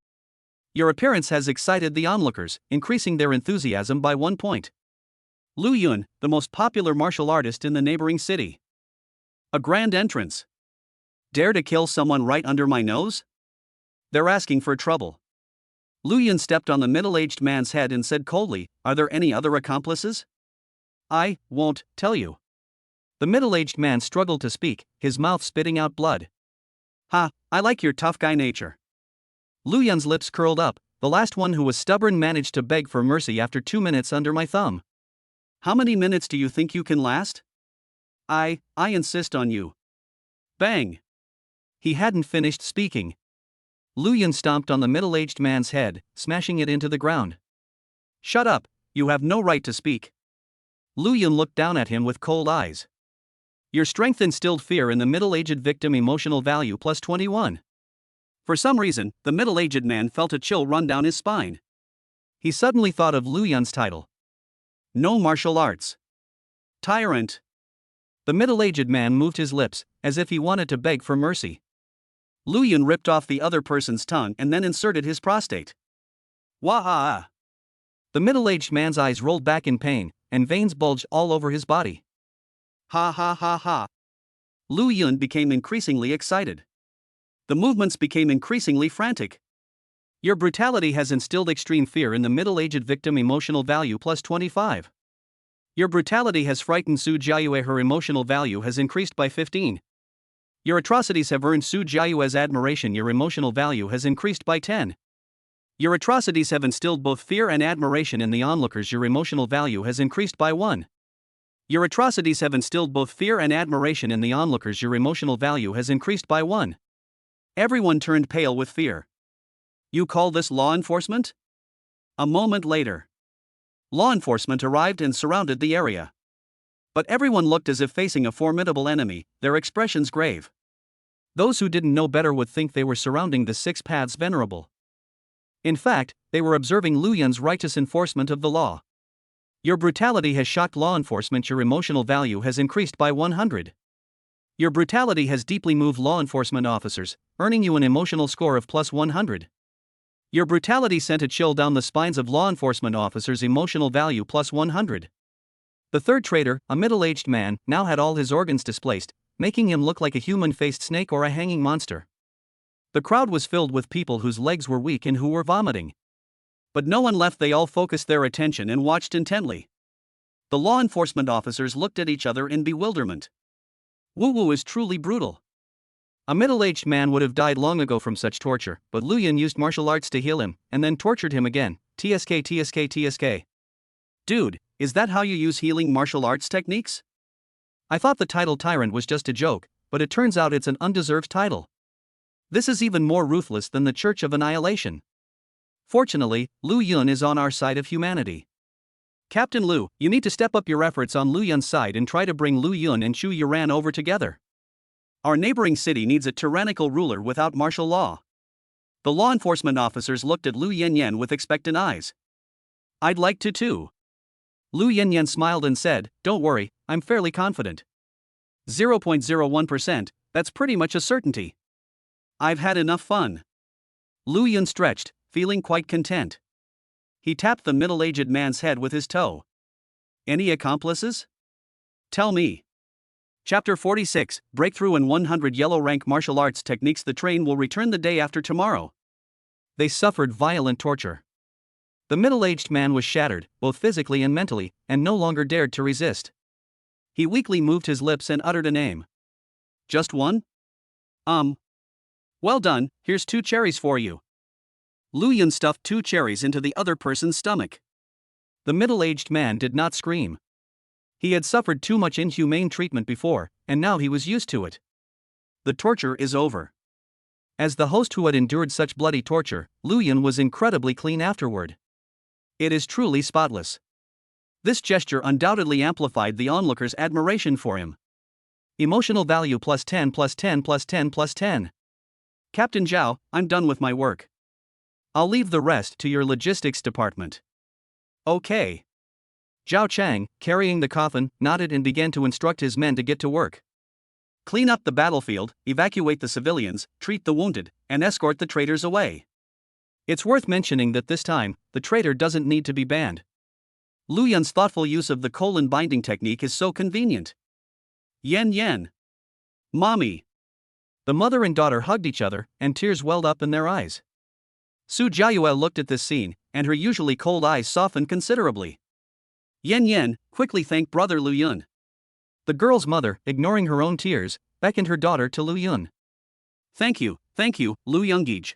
Your appearance has excited the onlookers, increasing their enthusiasm by 1 point. Lu Yun, the most popular martial artist in the neighboring city. A grand entrance. Dare to kill someone right under my nose? They're asking for trouble. Lu Yun stepped on the middle-aged man's head and said coldly, "Are there any other accomplices?" "I won't tell you." The middle-aged man struggled to speak, his mouth spitting out blood. "Ha, I like your tough guy nature." Lu Yun's lips curled up. "The last one who was stubborn managed to beg for mercy after 2 minutes under my thumb." "How many minutes do you think you can last?" I insist on you." Bang! He hadn't finished speaking. Lu Yun stomped on the middle-aged man's head, smashing it into the ground. "Shut up, you have no right to speak." Lu Yun looked down at him with cold eyes. Your strength instilled fear in the middle-aged victim. Emotional value plus 21. For some reason, the middle-aged man felt a chill run down his spine. He suddenly thought of Lu Yun's title. No martial arts. Tyrant. The middle-aged man moved his lips, as if he wanted to beg for mercy. Lu Yun ripped off the other person's tongue and then inserted his prostate. Wah! The middle-aged man's eyes rolled back in pain, and veins bulged all over his body. Ha ha ha ha. Lu Yun became increasingly excited. The movements became increasingly frantic. Your brutality has instilled extreme fear in the middle-aged victim. Emotional value plus 25. Your brutality has frightened Su Jiayue. Her emotional value has increased by 15. Your atrocities have earned Su Jiayue's admiration. Your emotional value has increased by 10. Your atrocities have instilled both fear and admiration in the onlookers. Your emotional value has increased by 1. Your atrocities have instilled both fear and admiration in the onlookers. Your emotional value has increased by 1. Everyone turned pale with fear. You call this law enforcement? A moment later, law enforcement arrived and surrounded the area. But everyone looked as if facing a formidable enemy, their expressions grave. Those who didn't know better would think they were surrounding the Six Paths Venerable. In fact, they were observing Lu Yun's righteous enforcement of the law. Your brutality has shocked law enforcement. Your emotional value has increased by 100. Your brutality has deeply moved law enforcement officers, earning you an emotional score of plus 100. Your brutality sent a chill down the spines of law enforcement officers. Emotional value plus 100. The third traitor, a middle-aged man, now had all his organs displaced, making him look like a human-faced snake or a hanging monster. The crowd was filled with people whose legs were weak and who were vomiting. But no one left. They all focused their attention and watched intently. The law enforcement officers looked at each other in bewilderment. Wu Wu is truly brutal. A middle-aged man would have died long ago from such torture, but Lu Yun used martial arts to heal him, and then tortured him again. TSK. Dude, is that how you use healing martial arts techniques? I thought the title Tyrant was just a joke, but it turns out it's an undeserved title. This is even more ruthless than the Church of Annihilation. Fortunately, Lu Yun is on our side of humanity. Captain Lu, you need to step up your efforts on Lu Yun's side and try to bring Lu Yun and Chu Yuran over together. Our neighboring city needs a tyrannical ruler without martial law. The law enforcement officers looked at Lu Yanyan with expectant eyes. I'd like to too. Lu Yanyan smiled and said, "Don't worry, I'm fairly confident." 0.01%, that's pretty much a certainty. I've had enough fun. Lu Yun stretched, feeling quite content. He tapped the middle-aged man's head with his toe. Any accomplices? Tell me. Chapter 46, Breakthrough in 100 Yellow Rank Martial Arts Techniques. The train will return the day after tomorrow. They suffered violent torture. The middle-aged man was shattered, both physically and mentally, and no longer dared to resist. He weakly moved his lips and uttered a name. Just one? Well done, here's 2 cherries for you. Lu Yun stuffed 2 cherries into the other person's stomach. The middle-aged man did not scream. He had suffered too much inhumane treatment before, and now he was used to it. The torture is over. As the host who had endured such bloody torture, Lu Yun was incredibly clean afterward. It is truly spotless. This gesture undoubtedly amplified the onlookers' admiration for him. Emotional value plus 10 plus 10 plus 10 plus 10. Captain Zhao, I'm done with my work. I'll leave the rest to your logistics department. Okay. Zhao Chang, carrying the coffin, nodded and began to instruct his men to get to work. Clean up the battlefield, evacuate the civilians, treat the wounded, and escort the traitors away. It's worth mentioning that this time, the traitor doesn't need to be banned. Lu Yun's thoughtful use of the colon binding technique is so convenient. Yen. Mommy. The mother and daughter hugged each other, and tears welled up in their eyes. Su Jiayue looked at this scene, and her usually cold eyes softened considerably. Yen, quickly thank brother Lu Yun. The girl's mother, ignoring her own tears, beckoned her daughter to Lu Yun. Thank you, Lu Youngij.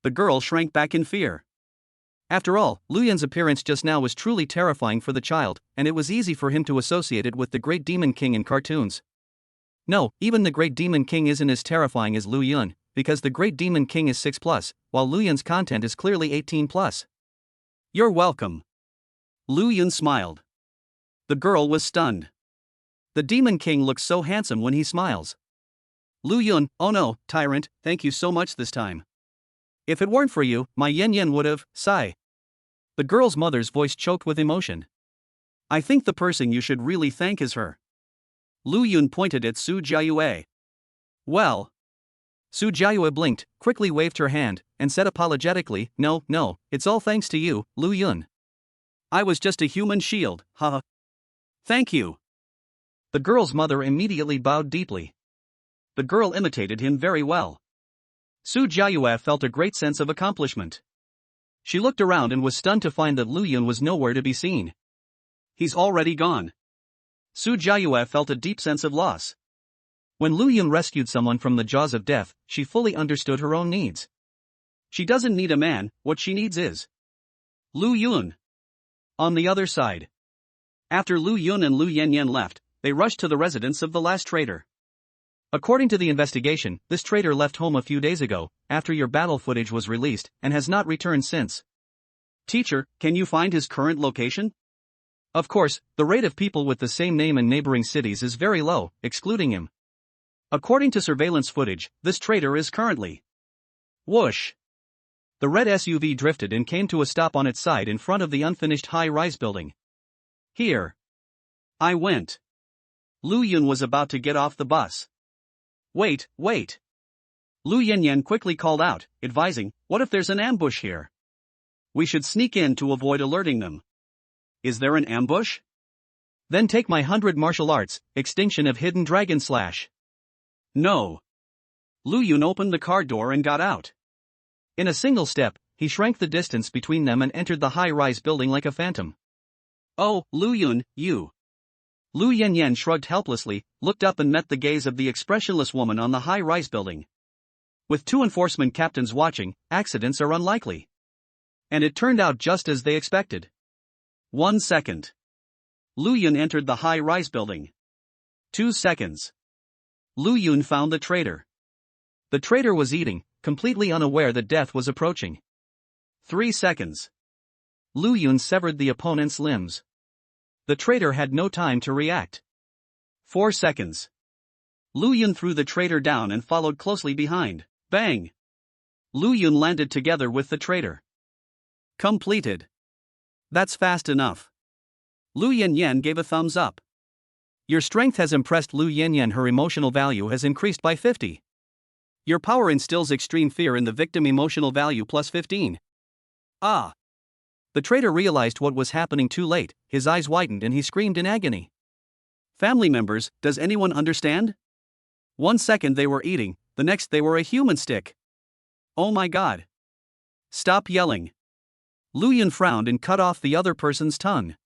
The girl shrank back in fear. After all, Lu Yun's appearance just now was truly terrifying for the child, and it was easy for him to associate it with the Great Demon King in cartoons. No, even the Great Demon King isn't as terrifying as Lu Yun, because the Great Demon King is 6+, while Lu Yun's content is clearly 18+. You're welcome. Lu Yun smiled. The girl was stunned. The Demon King looks so handsome when he smiles. Lu Yun, oh no, tyrant, thank you so much this time. If it weren't for you, my Yen would have, sigh. The girl's mother's voice choked with emotion. I think the person you should really thank is her. Lu Yun pointed at Su Jiayue. Well. Su Jiayue blinked, quickly waved her hand, and said apologetically, No, it's all thanks to you, Lu Yun. I was just a human shield, haha. Thank you. The girl's mother immediately bowed deeply. The girl imitated him very well. Su Jiayue felt a great sense of accomplishment. She looked around and was stunned to find that Lu Yun was nowhere to be seen. He's already gone. Su Jiayue felt a deep sense of loss. When Lu Yun rescued someone from the jaws of death, she fully understood her own needs. She doesn't need a man, what she needs is Lu Yun. On the other side. After Lu Yun and Lu Yen left, they rushed to the residence of the last traitor. According to the investigation, this traitor left home a few days ago, after your battle footage was released, and has not returned since. Teacher, can you find his current location? Of course, the rate of people with the same name in neighboring cities is very low, excluding him. According to surveillance footage, this traitor is currently. Whoosh! The red SUV drifted and came to a stop on its side in front of the unfinished high-rise building. Here. I went. Lu Yun was about to get off the bus. Wait. Lu Yen quickly called out, advising, what if there's an ambush here? We should sneak in to avoid alerting them. Is there an ambush? Then take my 100 martial arts, extinction of hidden dragon slash. No. Lu Yun opened the car door and got out. In a single step, he shrank the distance between them and entered the high-rise building like a phantom. Oh, Lu Yun, you. Lu Yen shrugged helplessly, looked up and met the gaze of the expressionless woman on the high-rise building. With 2 enforcement captains watching, accidents are unlikely. And it turned out just as they expected. 1 second. Lu Yun entered the high-rise building. 2 seconds. Lu Yun found the traitor. The traitor was eating, completely unaware that death was approaching. 3 seconds. Lu Yun severed the opponent's limbs. The traitor had no time to react. 4 seconds. Lu Yun threw the traitor down and followed closely behind. Bang! Lu Yun landed together with the traitor. Completed. That's fast enough. Lu Yen gave a thumbs up. Your strength has impressed Lu Yen. Her emotional value has increased by 50. Your power instills extreme fear in the victim, emotional value plus 15. Ah! The traitor realized what was happening too late, his eyes widened and he screamed in agony. Family members, does anyone understand? 1 second they were eating, the next they were a human stick. Oh my god. Stop yelling. Lu Yun frowned and cut off the other person's tongue.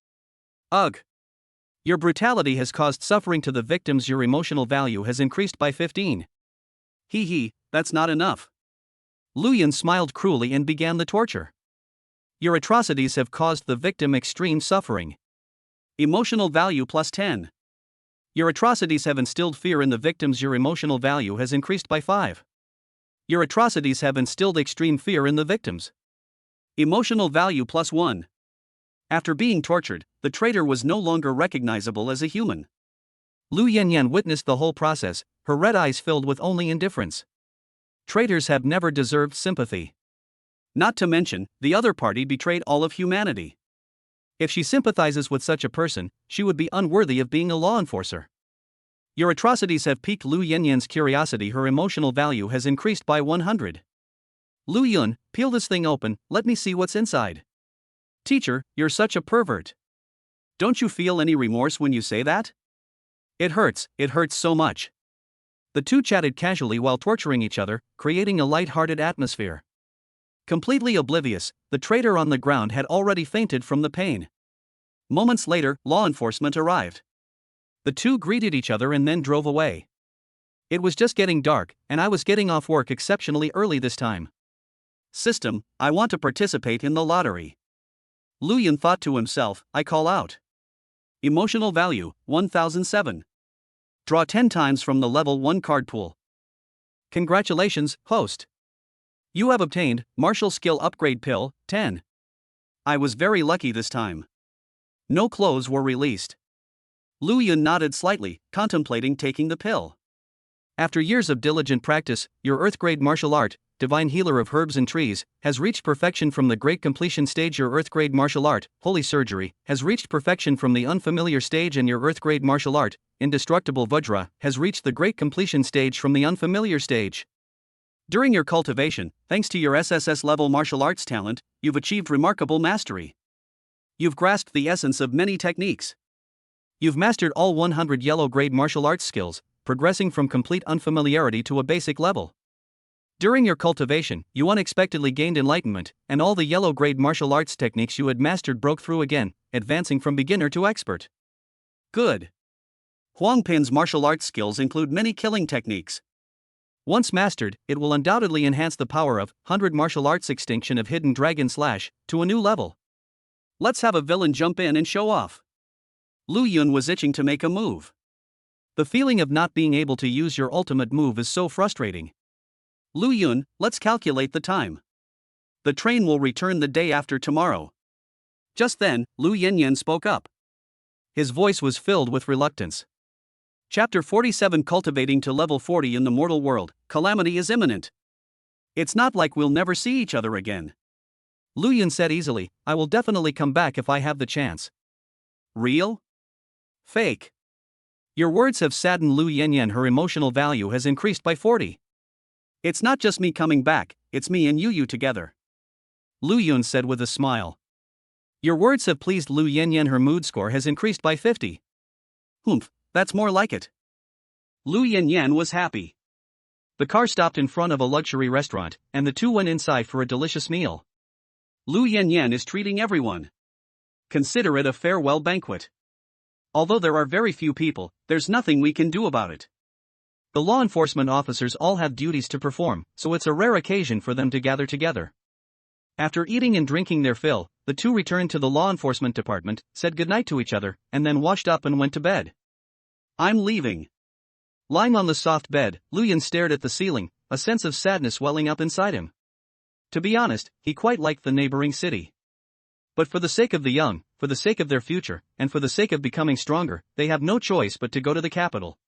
Ugh. Your brutality has caused suffering to the victims. Your emotional value has increased by 15. Hee, that's not enough. Lu Yun smiled cruelly and began the torture. Your atrocities have caused the victim extreme suffering. Emotional value plus 10. Your atrocities have instilled fear in the victims. Your emotional value has increased by 5. Your atrocities have instilled extreme fear in the victims. Emotional value plus 1. After being tortured, the traitor was no longer recognizable as a human. Lu Yanyan witnessed the whole process, her red eyes filled with only indifference. Traitors have never deserved sympathy. Not to mention, the other party betrayed all of humanity. If she sympathizes with such a person, she would be unworthy of being a law enforcer. Your atrocities have piqued Lu Yanyan's curiosity. Her emotional value has increased by 100. Lu Yun, peel this thing open, let me see what's inside. Teacher, you're such a pervert. Don't you feel any remorse when you say that? It hurts so much. The two chatted casually while torturing each other, creating a light-hearted atmosphere. Completely oblivious, the traitor on the ground had already fainted from the pain. Moments later, law enforcement arrived. The two greeted each other and then drove away. It was just getting dark, and I was getting off work exceptionally early this time. System, I want to participate in the lottery. Lu Yun thought to himself, I call out. Emotional value, 1007. Draw 10 times from the level 1 card pool. Congratulations, host. You have obtained Martial Skill Upgrade Pill, 10. I was very lucky this time. No clothes were released. Lu Yun nodded slightly, contemplating taking the pill. After years of diligent practice, your Earth-grade martial art, Divine Healer of Herbs and Trees, has reached perfection from the Great Completion stage. Your Earth-grade martial art, Holy Surgery, has reached perfection from the Unfamiliar stage, and your Earth-grade martial art, Indestructible Vajra, has reached the Great Completion stage from the Unfamiliar stage. During your cultivation, thanks to your SSS level martial arts talent, you've achieved remarkable mastery. You've grasped the essence of many techniques. You've mastered all 100 yellow-grade martial arts skills, progressing from complete unfamiliarity to a basic level. During your cultivation, you unexpectedly gained enlightenment, and all the yellow-grade martial arts techniques you had mastered broke through again, advancing from beginner to expert. Good. Huang Pin's martial arts skills include many killing techniques. Once mastered, it will undoubtedly enhance the power of 100 martial arts extinction of Hidden Dragon Slash to a new level. Let's have a villain jump in and show off. Lu Yun was itching to make a move. The feeling of not being able to use your ultimate move is so frustrating. Lu Yun, let's calculate the time. The train will return the day after tomorrow. Just then, Lu Yanyan spoke up. His voice was filled with reluctance. Chapter 47. Cultivating to level 40 in the mortal world, calamity is imminent. It's not like we'll never see each other again. Lu Yun said easily, I will definitely come back if I have the chance. Real? Fake? Your words have saddened Lu Yanyan. Her emotional value has increased by 40. It's not just me coming back, it's me and you together. Lu Yun said with a smile. Your words have pleased Lu Yanyan. Her mood score has increased by 50. Humph, that's more like it. Lu Yanyan was happy. The car stopped in front of a luxury restaurant, and the two went inside for a delicious meal. Lu Yanyan is treating everyone. Consider it a farewell banquet. Although there are very few people, there's nothing we can do about it. The law enforcement officers all have duties to perform, so it's a rare occasion for them to gather together. After eating and drinking their fill, the two returned to the law enforcement department, said goodnight to each other, and then washed up and went to bed. I'm leaving. Lying on the soft bed, Lu Yun stared at the ceiling, a sense of sadness welling up inside him. To be honest, he quite liked the neighboring city. But for the sake of the young, for the sake of their future, and for the sake of becoming stronger, they have no choice but to go to the capital.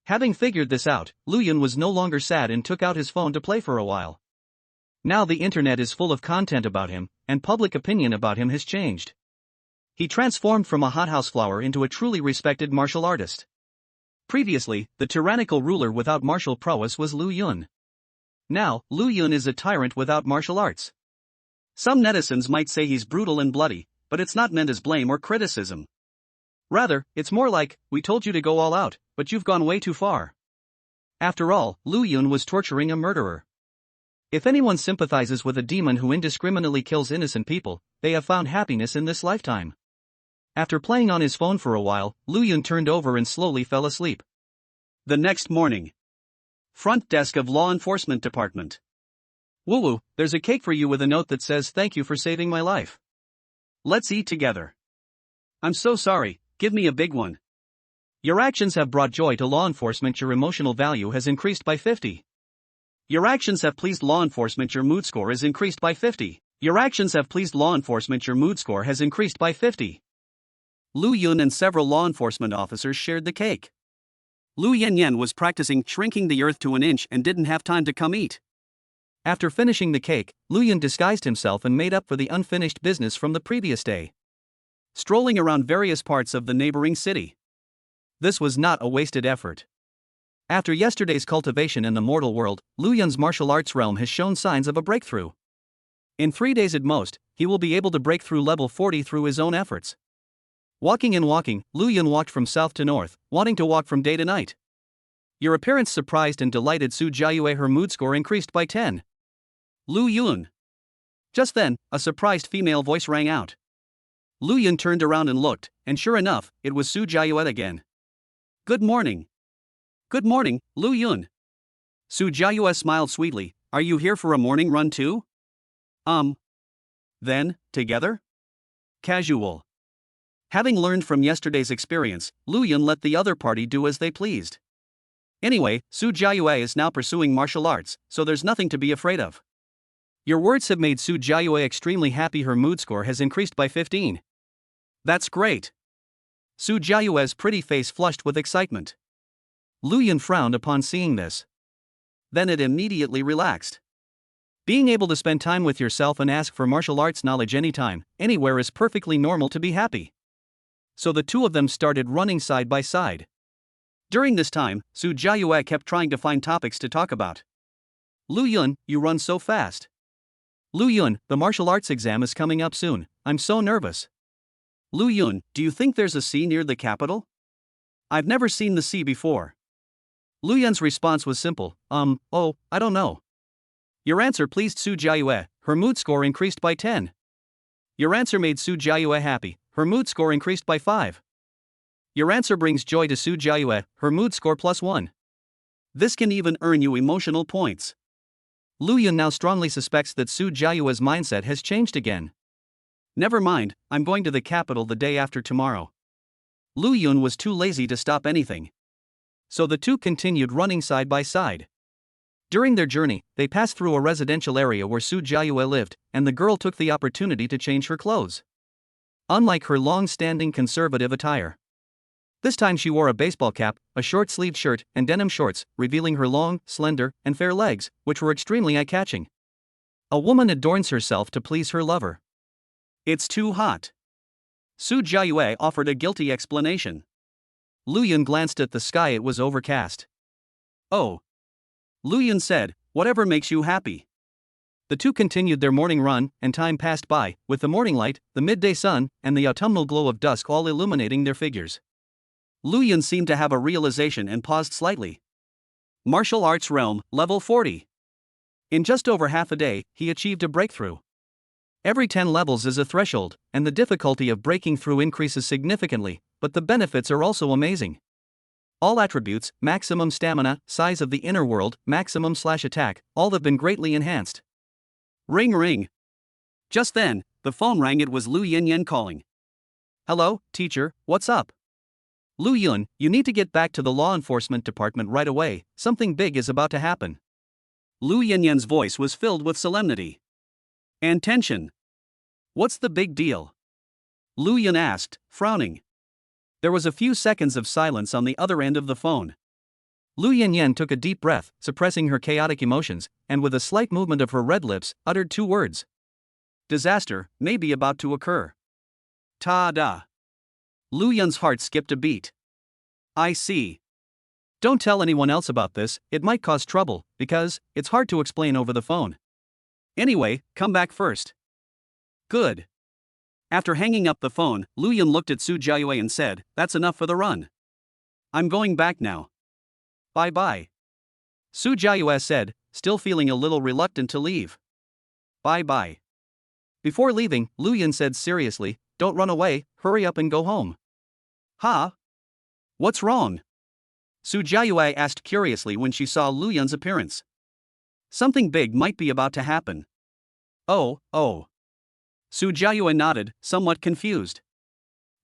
Having figured this out, Lu Yun was no longer sad and took out his phone to play for a while. Now the internet is full of content about him, and public opinion about him has changed. He transformed from a hothouse flower into a truly respected martial artist. Previously, the tyrannical ruler without martial prowess was Lu Yun. Now, Lu Yun is a tyrant without martial arts. Some netizens might say he's brutal and bloody, but it's not meant as blame or criticism. Rather, it's more like, we told you to go all out, but you've gone way too far. After all, Lu Yun was torturing a murderer. If anyone sympathizes with a demon who indiscriminately kills innocent people, they have found happiness in this lifetime. After playing on his phone for a while, Lu Yun turned over and slowly fell asleep. The next morning. Front desk of law enforcement department. Woo-woo, there's a cake for you with a note that says thank you for saving my life. Let's eat together. I'm so sorry, give me a big one. Your actions have brought joy to law enforcement. Your emotional value has increased by 50. Your actions have pleased law enforcement. Your mood score is increased by 50. Your actions have pleased law enforcement. Your mood score has increased by 50. Lu Yun and several law enforcement officers shared the cake. Lu Yanyan was practicing shrinking the earth to an inch and didn't have time to come eat. After finishing the cake, Lu Yun disguised himself and made up for the unfinished business from the previous day, strolling around various parts of the neighboring city. This was not a wasted effort. After yesterday's cultivation in the mortal world, Lu Yun's martial arts realm has shown signs of a breakthrough. In 3 days at most, he will be able to break through level 40 through his own efforts. Walking, Lu Yun walked from south to north, wanting to walk from day to night. Your appearance surprised and delighted Su Jiayue. Her mood score increased by 10. Lu Yun. Just then, a surprised female voice rang out. Lu Yun turned around and looked, and sure enough, it was Su Jiayue again. Good morning. Good morning, Lu Yun. Su Jiayue smiled sweetly. Are you here for a morning run too? Then, together? Casual. Having learned from yesterday's experience, Lu Yun let the other party do as they pleased. Anyway, Su Jiayue is now pursuing martial arts, so there's nothing to be afraid of. Your words have made Su Jiayue extremely happy. Her mood score has increased by 15. That's great. Su Jiayue's pretty face flushed with excitement. Lu Yun frowned upon seeing this. Then it immediately relaxed. Being able to spend time with yourself and ask for martial arts knowledge anytime, anywhere is perfectly normal to be happy. So the two of them started running side by side. During this time, Su Jiayue kept trying to find topics to talk about. Lu Yun, you run so fast. Lu Yun, the martial arts exam is coming up soon. I'm so nervous. Lu Yun, do you think there's a sea near the capital? I've never seen the sea before. Lu Yun's response was simple, I don't know. Your answer pleased Su Jiayue. Her mood score increased by 10. Your answer made Su Jiayue happy. Her mood score increased by 5. Your answer brings joy to Su Jiayue. Her mood score +1. This can even earn you emotional points. Lu Yun now strongly suspects that Su Jiayue's mindset has changed again. Never mind, I'm going to the capital the day after tomorrow. Lu Yun was too lazy to stop anything. So the two continued running side by side. During their journey, they passed through a residential area where Su Jiayue lived, and the girl took the opportunity to change her clothes. Unlike her long-standing conservative attire, this time she wore a baseball cap, a short-sleeved shirt, and denim shorts, revealing her long, slender, and fair legs, which were extremely eye-catching. A woman adorns herself to please her lover. It's too hot. Su Jiayue offered a guilty explanation. Lu Yun glanced at the sky. It was overcast. Oh. Lu Yun said, whatever makes you happy. The two continued their morning run, and time passed by, with the morning light, the midday sun, and the autumnal glow of dusk all illuminating their figures. Lu Yun seemed to have a realization and paused slightly. Martial arts realm, level 40. In just over half a day, he achieved a breakthrough. Every 10 levels is a threshold, and the difficulty of breaking through increases significantly, but the benefits are also amazing. All attributes, maximum stamina, size of the inner world, maximum/attack, all have been greatly enhanced. Ring ring. Just then, the phone rang. It was Lu Yanyan calling. Hello, teacher, what's up? Lu Yun, you need to get back to the law enforcement department right away, something big is about to happen. Lu Yanyan's voice was filled with solemnity and tension. What's the big deal? Lu Yun asked, frowning. There was a few seconds of silence on the other end of the phone. Lu Yanyan took a deep breath, suppressing her chaotic emotions, and with a slight movement of her red lips, uttered 2 words. Disaster may be about to occur. Ta-da. Lu Yun's heart skipped a beat. I see. Don't tell anyone else about this, it might cause trouble, because it's hard to explain over the phone. Anyway, come back first. Good. After hanging up the phone, Lu Yun looked at Su Jiayue and said, that's enough for the run. I'm going back now. Bye-bye. Su Jiayue said, still feeling a little reluctant to leave. Bye-bye. Before leaving, Lu Yun said seriously, don't run away, hurry up and go home. Huh? What's wrong? Su Jiayue asked curiously when she saw Lu Yun's appearance. Something big might be about to happen. Oh. Su Jiayue nodded, somewhat confused.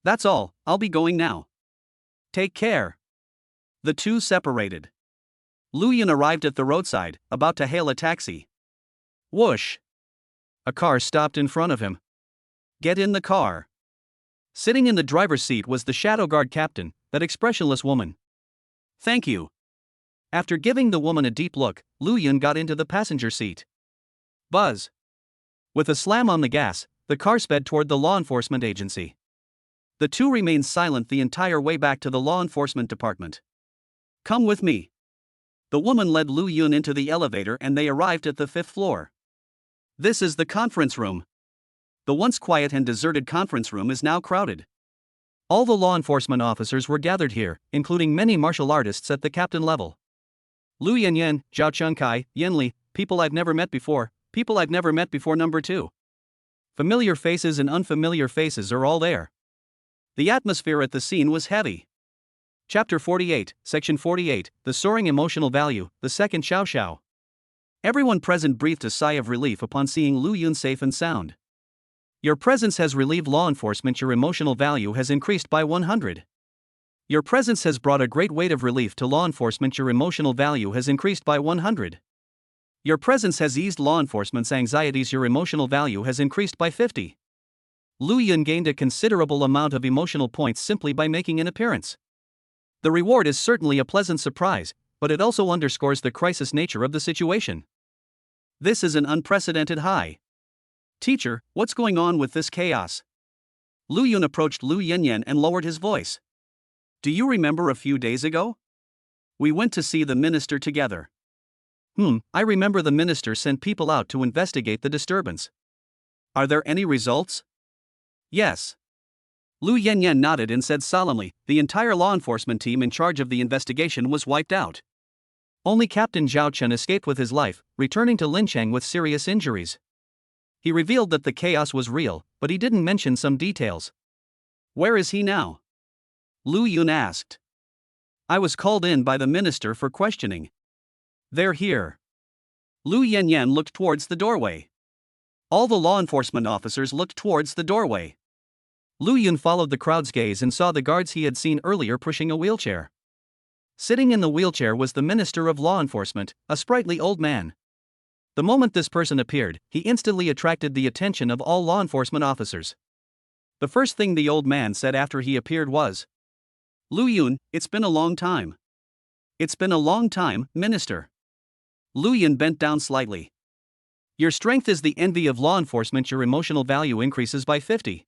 That's all, I'll be going now. Take care. The two separated. Lu Yun arrived at the roadside, about to hail a taxi. Whoosh! A car stopped in front of him. Get in the car. Sitting in the driver's seat was the shadow guard captain, that expressionless woman. Thank you. After giving the woman a deep look, Lu Yun got into the passenger seat. Buzz. With a slam on the gas, the car sped toward the law enforcement agency. The two remained silent the entire way back to the law enforcement department. Come with me. The woman led Lu Yun into the elevator and they arrived at the 5th floor. This is the conference room. The once quiet and deserted conference room is now crowded. All the law enforcement officers were gathered here, including many martial artists at the captain level. Lu Yanyan, Zhao Chengkai, Yen Li, people I've never met before number 2. Familiar faces and unfamiliar faces are all there. The atmosphere at the scene was heavy. Chapter 48, Section 48, The Soaring Emotional Value, the second Xiao Xiao. Everyone present breathed a sigh of relief upon seeing Lu Yun safe and sound. Your presence has relieved law enforcement. Your emotional value has increased by 100. Your presence has brought a great weight of relief to law enforcement. Your emotional value has increased by 100. Your presence has eased law enforcement's anxieties. Your emotional value has increased by 50. Lu Yun gained a considerable amount of emotional points simply by making an appearance. The reward is certainly a pleasant surprise, but it also underscores the crisis nature of the situation. This is an unprecedented high. Teacher, what's going on with this chaos? Lu Yun approached Lu Yanyan and lowered his voice. Do you remember a few days ago? We went to see the minister together. I remember the minister sent people out to investigate the disturbance. Are there any results? Yes. Lu Yanyan nodded and said solemnly, the entire law enforcement team in charge of the investigation was wiped out. Only Captain Zhao Chen escaped with his life, returning to Linchang with serious injuries. He revealed that the chaos was real, but he didn't mention some details. Where is he now? Lu Yun asked. I was called in by the minister for questioning. They're here. Lu Yanyan looked towards the doorway. All the law enforcement officers looked towards the doorway. Lu Yun followed the crowd's gaze and saw the guards he had seen earlier pushing a wheelchair. Sitting in the wheelchair was the Minister of Law Enforcement, a sprightly old man. The moment this person appeared, he instantly attracted the attention of all law enforcement officers. The first thing the old man said after he appeared was, Lu Yun, it's been a long time. It's been a long time, Minister. Lu Yun bent down slightly. Your strength is the envy of law enforcement. Your emotional value increases by 50.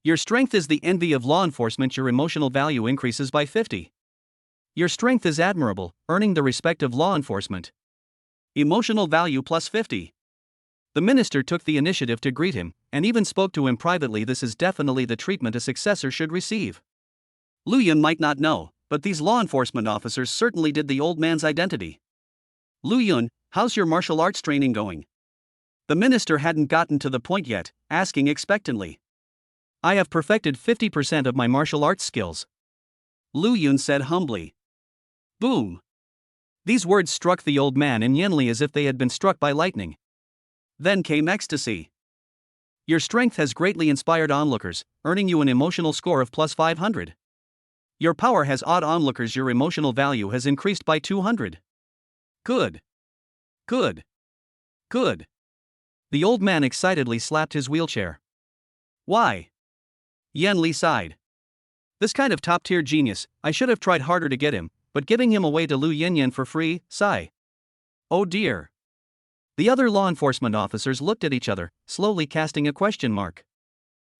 Your strength is the envy of law enforcement. Your emotional value increases by 50. Your strength is admirable, earning the respect of law enforcement. Emotional value plus 50. The minister took the initiative to greet him, and even spoke to him privately. This is definitely the treatment a successor should receive. Lu Yun might not know, but these law enforcement officers certainly did the old man's identity. Lu Yun, how's your martial arts training going? The minister hadn't gotten to the point yet, asking expectantly. I have perfected 50% of my martial arts skills. Lu Yun said humbly. Boom. These words struck the old man and Yen Li as if they had been struck by lightning. Then came ecstasy. Your strength has greatly inspired onlookers, earning you an emotional score of plus 500. Your power has awed onlookers. Your emotional value has increased by 200. Good. Good. Good. The old man excitedly slapped his wheelchair. Why? Yen Li sighed. This kind of top-tier genius, I should have tried harder to get him, but giving him away to Lu Yanyan for free, sigh. Oh dear. The other law enforcement officers looked at each other, slowly casting a question mark.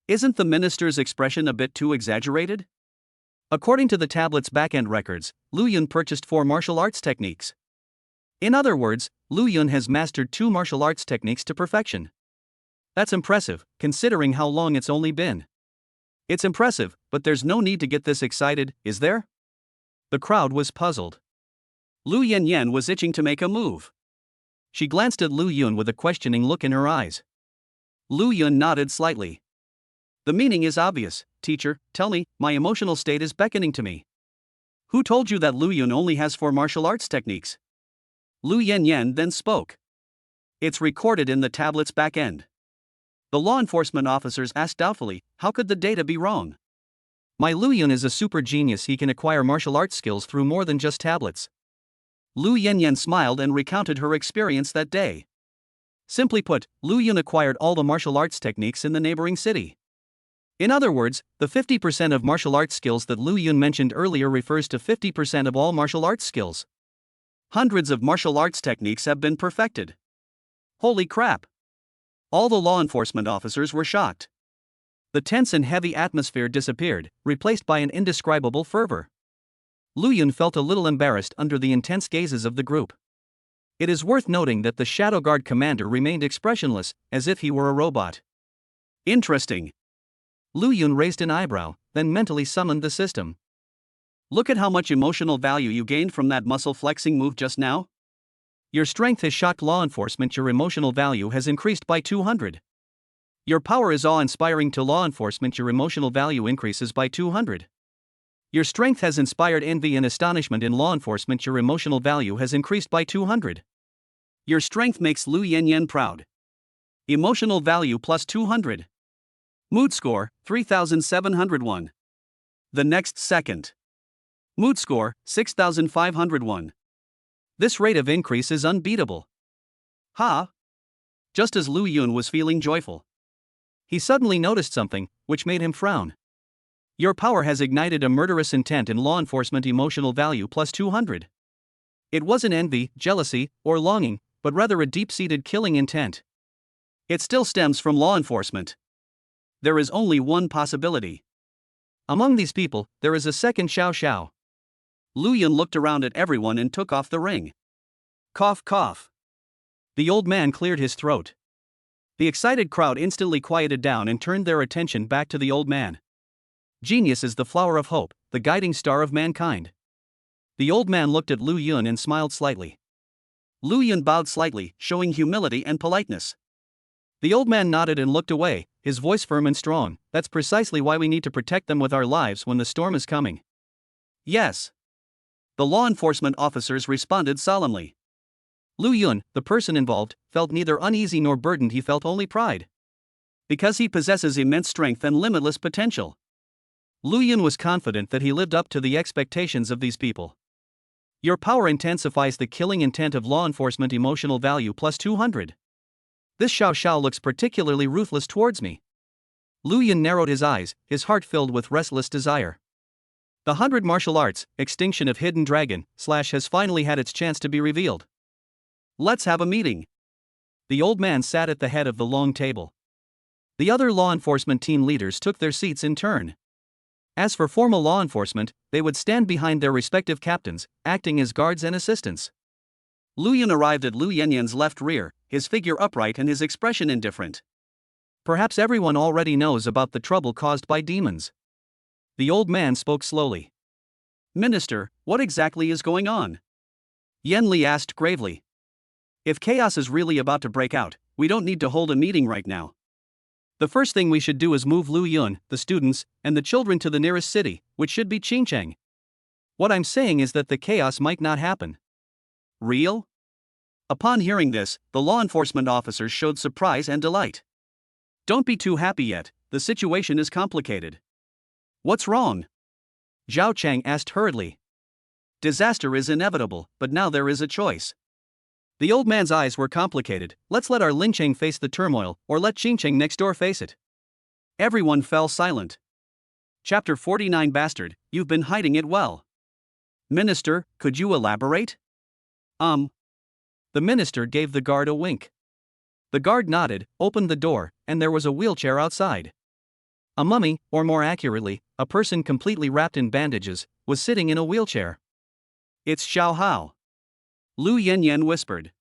Isn't the minister's expression a bit too exaggerated? According to the tablet's back-end records, Lu Yun purchased 4 martial arts techniques. In other words, Lu Yun has mastered 2 martial arts techniques to perfection. That's impressive, considering how long it's only been. It's impressive, but there's no need to get this excited, is there? The crowd was puzzled. Lu Yanyan was itching to make a move. She glanced at Lu Yun with a questioning look in her eyes. Lu Yun nodded slightly. The meaning is obvious, teacher, tell me, my emotional state is beckoning to me. Who told you that Lu Yun only has 4 martial arts techniques? Lu Yanyan then spoke. It's recorded in the tablet's back end. The law enforcement officers asked doubtfully, how could the data be wrong? My Lu Yun is a super genius. He can acquire martial arts skills through more than just tablets. Lu Yanyan smiled and recounted her experience that day. Simply put, Lu Yun acquired all the martial arts techniques in the neighboring city. In other words, the 50% of martial arts skills that Lu Yun mentioned earlier refers to 50% of all martial arts skills. Hundreds of martial arts techniques have been perfected. Holy crap! All the law enforcement officers were shocked. The tense and heavy atmosphere disappeared, replaced by an indescribable fervor. Lu Yun felt a little embarrassed under the intense gazes of the group. It is worth noting that the Shadow Guard commander remained expressionless, as if he were a robot. Interesting. Lu Yun raised an eyebrow, then mentally summoned the system. Look at how much emotional value you gained from that muscle flexing move just now. Your strength has shocked law enforcement. Your emotional value has increased by 200. Your power is awe-inspiring to law enforcement. Your emotional value increases by 200. Your strength has inspired envy and astonishment in law enforcement. Your emotional value has increased by 200. Your strength makes Lu Yanyan proud. Emotional value plus 200. Mood score, 3,701. The next second. Mood score, 6,501. This rate of increase is unbeatable. Ha! Just as Lu Yun was feeling joyful, he suddenly noticed something, which made him frown. Your power has ignited a murderous intent in law enforcement. Emotional value plus 200. It wasn't envy, jealousy, or longing, but rather a deep-seated killing intent. It still stems from law enforcement. There is only one possibility. Among these people, there is a second Xiao Xiao. Lu Yun looked around at everyone and took off the ring. Cough, cough. The old man cleared his throat. The excited crowd instantly quieted down and turned their attention back to the old man. Genius is the flower of hope, the guiding star of mankind. The old man looked at Lu Yun and smiled slightly. Lu Yun bowed slightly, showing humility and politeness. The old man nodded and looked away, his voice firm and strong. That's precisely why we need to protect them with our lives when the storm is coming. Yes. The law enforcement officers responded solemnly. Lu Yun, the person involved, felt neither uneasy nor burdened. He felt only pride. Because he possesses immense strength and limitless potential. Lu Yun was confident that he lived up to the expectations of these people. Your power intensifies the killing intent of law enforcement. Emotional value plus 200. This Xiao Xiao looks particularly ruthless towards me. Lu Yun narrowed his eyes, his heart filled with restless desire. The 100 martial arts, extinction of hidden dragon, / has finally had its chance to be revealed. Let's have a meeting. The old man sat at the head of the long table. The other law enforcement team leaders took their seats in turn. As for formal law enforcement, they would stand behind their respective captains, acting as guards and assistants. Lu Yun arrived at Lu Yanyan's left rear, his figure upright and his expression indifferent. Perhaps everyone already knows about the trouble caused by demons. The old man spoke slowly. Minister, what exactly is going on? Yen Li asked gravely. If chaos is really about to break out, we don't need to hold a meeting right now. The first thing we should do is move Lu Yun, the students, and the children to the nearest city, which should be Qingcheng. What I'm saying is that the chaos might not happen. Real? Upon hearing this, the law enforcement officers showed surprise and delight. Don't be too happy yet, the situation is complicated. What's wrong? Zhao Chang asked hurriedly. Disaster is inevitable, but now there is a choice. The old man's eyes were complicated. Let's let our Lincheng face the turmoil, or let Qingcheng next door face it. Everyone fell silent. Chapter 49. Bastard, you've been hiding it well. Minister, could you elaborate? The minister gave the guard a wink. The guard nodded, opened the door, and there was a wheelchair outside. A mummy, or more accurately, a person completely wrapped in bandages, was sitting in a wheelchair. It's Xiao Hao. Lu Yanyan whispered.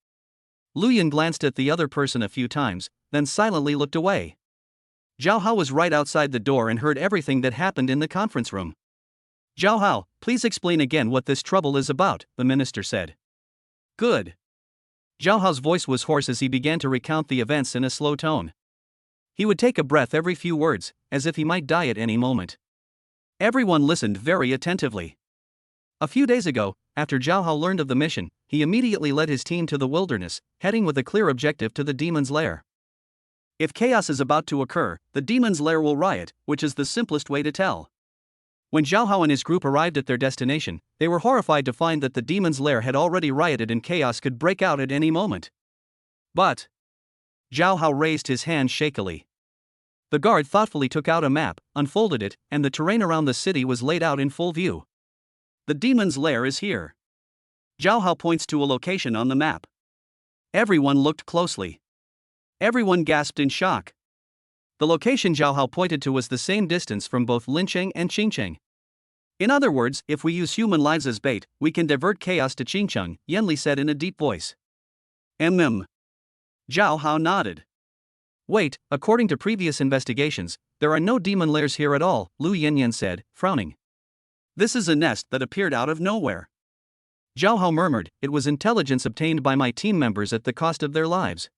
Lu Yun glanced at the other person a few times, then silently looked away. Zhao Hao was right outside the door and heard everything that happened in the conference room. Zhao Hao, please explain again what this trouble is about, the minister said. Good. Zhao Hao's voice was hoarse as he began to recount the events in a slow tone. He would take a breath every few words, as if he might die at any moment. Everyone listened very attentively. A few days ago, after Zhao Hao learned of the mission, he immediately led his team to the wilderness, heading with a clear objective to the demon's lair. If chaos is about to occur, the demon's lair will riot, which is the simplest way to tell. When Zhao Hao and his group arrived at their destination, they were horrified to find that the demon's lair had already rioted and chaos could break out at any moment. But Zhao Hao raised his hand shakily. The guard thoughtfully took out a map, unfolded it, and the terrain around the city was laid out in full view. The demon's lair is here. Zhao Hao points to a location on the map. Everyone looked closely. Everyone gasped in shock. The location Zhao Hao pointed to was the same distance from both Lincheng and Qingcheng. In other words, if we use human lives as bait, we can divert chaos to Qingcheng, Yanli said in a deep voice. Mm. Zhao Hao nodded. Wait, according to previous investigations, there are no demon lairs here at all, Lu Yanyan said, frowning. This is a nest that appeared out of nowhere. Zhao Hao murmured, it was intelligence obtained by my team members at the cost of their lives.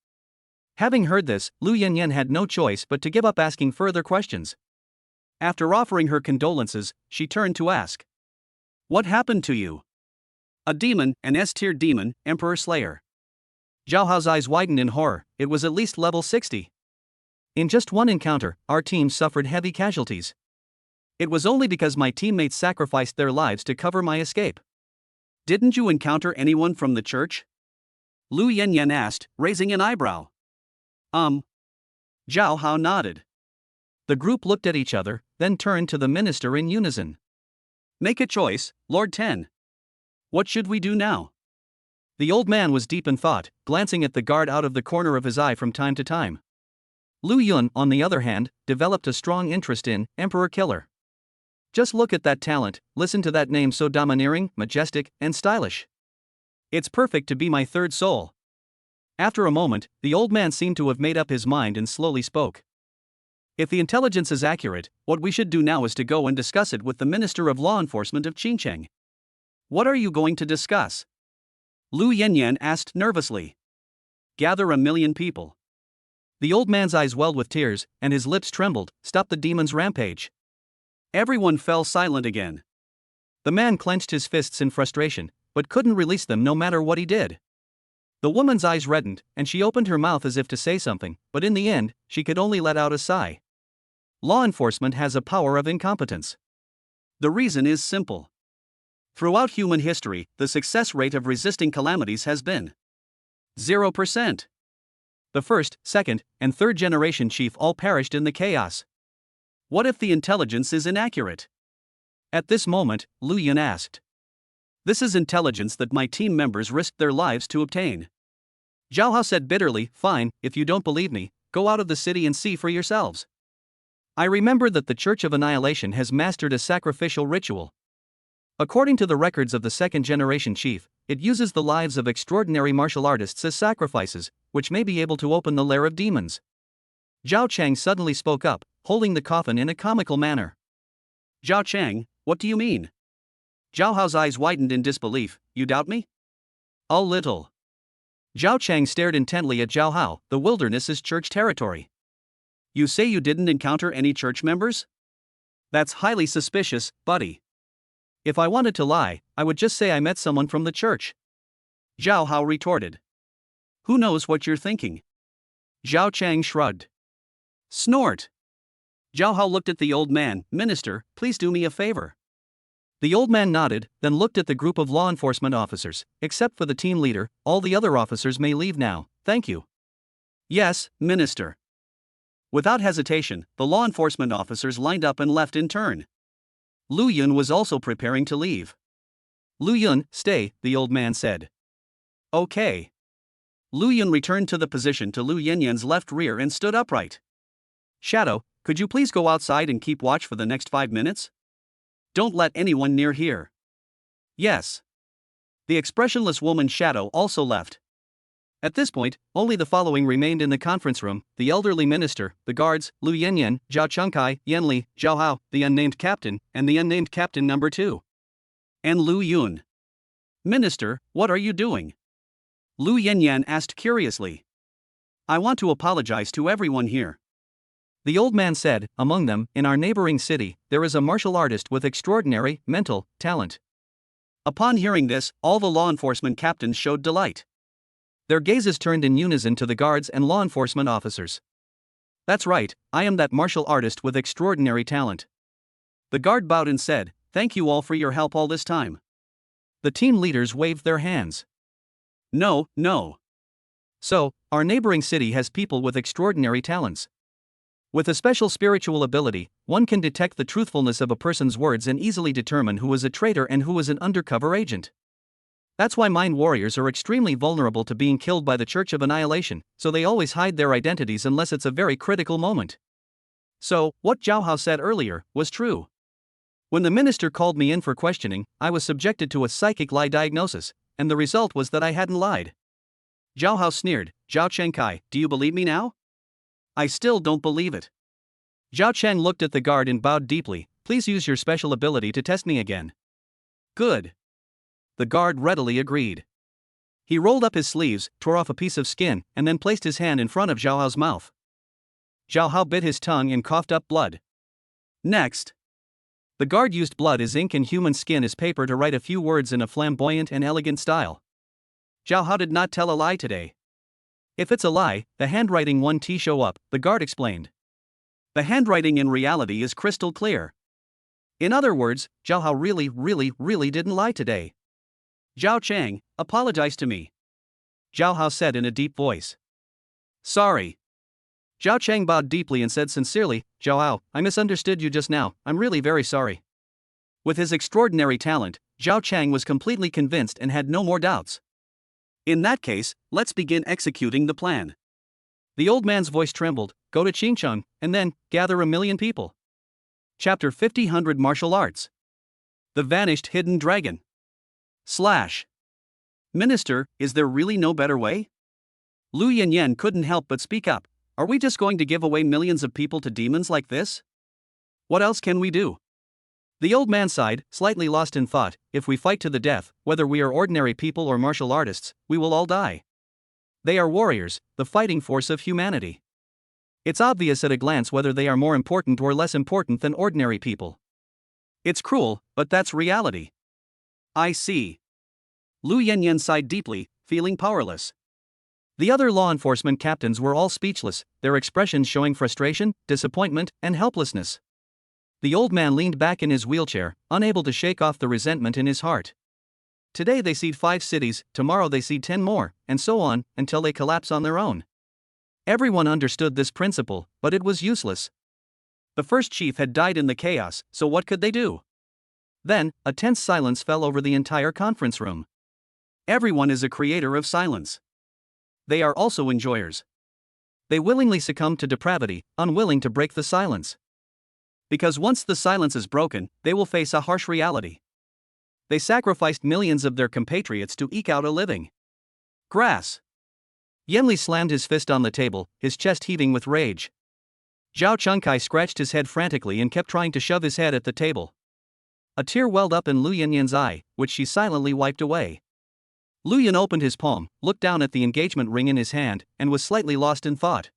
Having heard this, Lu Yanyan had no choice but to give up asking further questions. After offering her condolences, she turned to ask. What happened to you? A demon, an S-tier demon, Emperor Slayer. Zhao Hao's eyes widened in horror, it was at least level 60. In just one encounter, our team suffered heavy casualties. It was only because my teammates sacrificed their lives to cover my escape. Didn't you encounter anyone from the church? Lu Yanyan asked, raising an eyebrow. Zhao Hao nodded. The group looked at each other, then turned to the minister in unison. Make a choice, Lord 10. What should we do now? The old man was deep in thought, glancing at the guard out of the corner of his eye from time to time. Lu Yun, on the other hand, developed a strong interest in Emperor Killer. Just look at that talent, listen to that name so domineering, majestic, and stylish. It's perfect to be my third soul. After a moment, the old man seemed to have made up his mind and slowly spoke. If the intelligence is accurate, what we should do now is to go and discuss it with the Minister of Law Enforcement of Qingcheng. What are you going to discuss? Lu Yanyan asked nervously. Gather 1 million people. The old man's eyes welled with tears, and his lips trembled. Stop the demon's rampage. Everyone fell silent again. The man clenched his fists in frustration, but couldn't release them no matter what he did. The woman's eyes reddened, and she opened her mouth as if to say something, but in the end, she could only let out a sigh. Law enforcement has a power of incompetence. The reason is simple. Throughout human history, the success rate of resisting calamities has been 0%. The first, second, and third generation chief all perished in the chaos. What if the intelligence is inaccurate? At this moment, Lu Yun asked. This is intelligence that my team members risked their lives to obtain. Zhao Hao said bitterly, fine, if you don't believe me, go out of the city and see for yourselves. I remember that the Church of Annihilation has mastered a sacrificial ritual. According to the records of the second generation chief, it uses the lives of extraordinary martial artists as sacrifices, which may be able to open the lair of demons. Zhao Chang suddenly spoke up, holding the coffin in a comical manner. Zhao Chang, what do you mean? Zhao Hao's eyes widened in disbelief. You doubt me? A little. Zhao Chang stared intently at Zhao Hao. The wilderness is church territory. You say you didn't encounter any church members? That's highly suspicious, buddy. If I wanted to lie, I would just say I met someone from the church. Zhao Hao retorted. Who knows what you're thinking? Zhao Chang shrugged. Snort. Zhao Hao looked at the old man. Minister, please do me a favor. The old man nodded, then looked at the group of law enforcement officers. Except for the team leader, all the other officers may leave now, thank you. Yes, Minister. Without hesitation, the law enforcement officers lined up and left in turn. Lu Yun was also preparing to leave. Lu Yun, stay, the old man said. Okay. Lu Yun returned to the position to Lu Yanyan's left rear and stood upright. Shadow, could you please go outside and keep watch for the next 5 minutes? Don't let anyone near here. Yes. The expressionless woman Shadow also left. At this point, only the following remained in the conference room: the elderly minister, the guards, Lu Yanyan, Zhao Chengkai, Yanli, Zhao Hao, the unnamed captain, and the unnamed captain number 2. And Lu Yun. Minister, what are you doing? Lu Yanyan asked curiously. I want to apologize to everyone here. The old man said, among them, in our neighboring city, there is a martial artist with extraordinary mental talent. Upon hearing this, all the law enforcement captains showed delight. Their gazes turned in unison to the guards and law enforcement officers. That's right, I am that martial artist with extraordinary talent. The guard bowed and said, "Thank you all for your help all this time." The team leaders waved their hands. No, no. So, our neighboring city has people with extraordinary talents. With a special spiritual ability, one can detect the truthfulness of a person's words and easily determine who is a traitor and who is an undercover agent. That's why mind warriors are extremely vulnerable to being killed by the Church of Annihilation, so they always hide their identities unless it's a very critical moment. So, what Zhao Hao said earlier was true. When the minister called me in for questioning, I was subjected to a psychic lie diagnosis, and the result was that I hadn't lied. Zhao Hao sneered, "Zhao Chengkai, do you believe me now?" "I still don't believe it." Zhao Cheng looked at the guard and bowed deeply. "Please use your special ability to test me again." "Good." The guard readily agreed. He rolled up his sleeves, tore off a piece of skin, and then placed his hand in front of Zhao Hao's mouth. Zhao Hao bit his tongue and coughed up blood. Next. The guard used blood as ink and human skin as paper to write a few words in a flamboyant and elegant style. Zhao Hao did not tell a lie today. If it's a lie, the handwriting won't show up, the guard explained. The handwriting in reality is crystal clear. In other words, Zhao Hao really didn't lie today. "Zhao Cheng, apologize to me," Zhao Hao said in a deep voice. "Sorry." Zhao Cheng bowed deeply and said sincerely, "Zhao Hao, I misunderstood you just now, I'm really very sorry." With his extraordinary talent, Zhao Cheng was completely convinced and had no more doubts. "In that case, let's begin executing the plan." The old man's voice trembled. "Go to Qingcheng, and then, gather 1,000,000 people." Chapter 50 100 Martial Arts. The Vanished Hidden Dragon. / Minister, is there really no better way? Lu Yanyan couldn't help but speak up. Are we just going to give away millions of people to demons like this? What else can we do? The old man sighed, slightly lost in thought. If we fight to the death, whether we are ordinary people or martial artists, we will all die. They are warriors, the fighting force of humanity. It's obvious at a glance whether they are more important or less important than ordinary people. It's cruel, but that's reality. I see. Lu Yanyan sighed deeply, feeling powerless. The other law enforcement captains were all speechless, their expressions showing frustration, disappointment, and helplessness. The old man leaned back in his wheelchair, unable to shake off the resentment in his heart. Today they cede 5 cities, tomorrow they cede 10 more, and so on, until they collapse on their own. Everyone understood this principle, but it was useless. The first chief had died in the chaos, so what could they do? Then, a tense silence fell over the entire conference room. Everyone is a creator of silence. They are also enjoyers. They willingly succumb to depravity, unwilling to break the silence. Because once the silence is broken, they will face a harsh reality. They sacrificed millions of their compatriots to eke out a living. Grass. Yanli slammed his fist on the table, his chest heaving with rage. Zhao Chengkai scratched his head frantically and kept trying to shove his head at the table. A tear welled up in Lu Yanyan's eye, which she silently wiped away. Lu Yan opened his palm, looked down at the engagement ring in his hand, and was slightly lost in thought.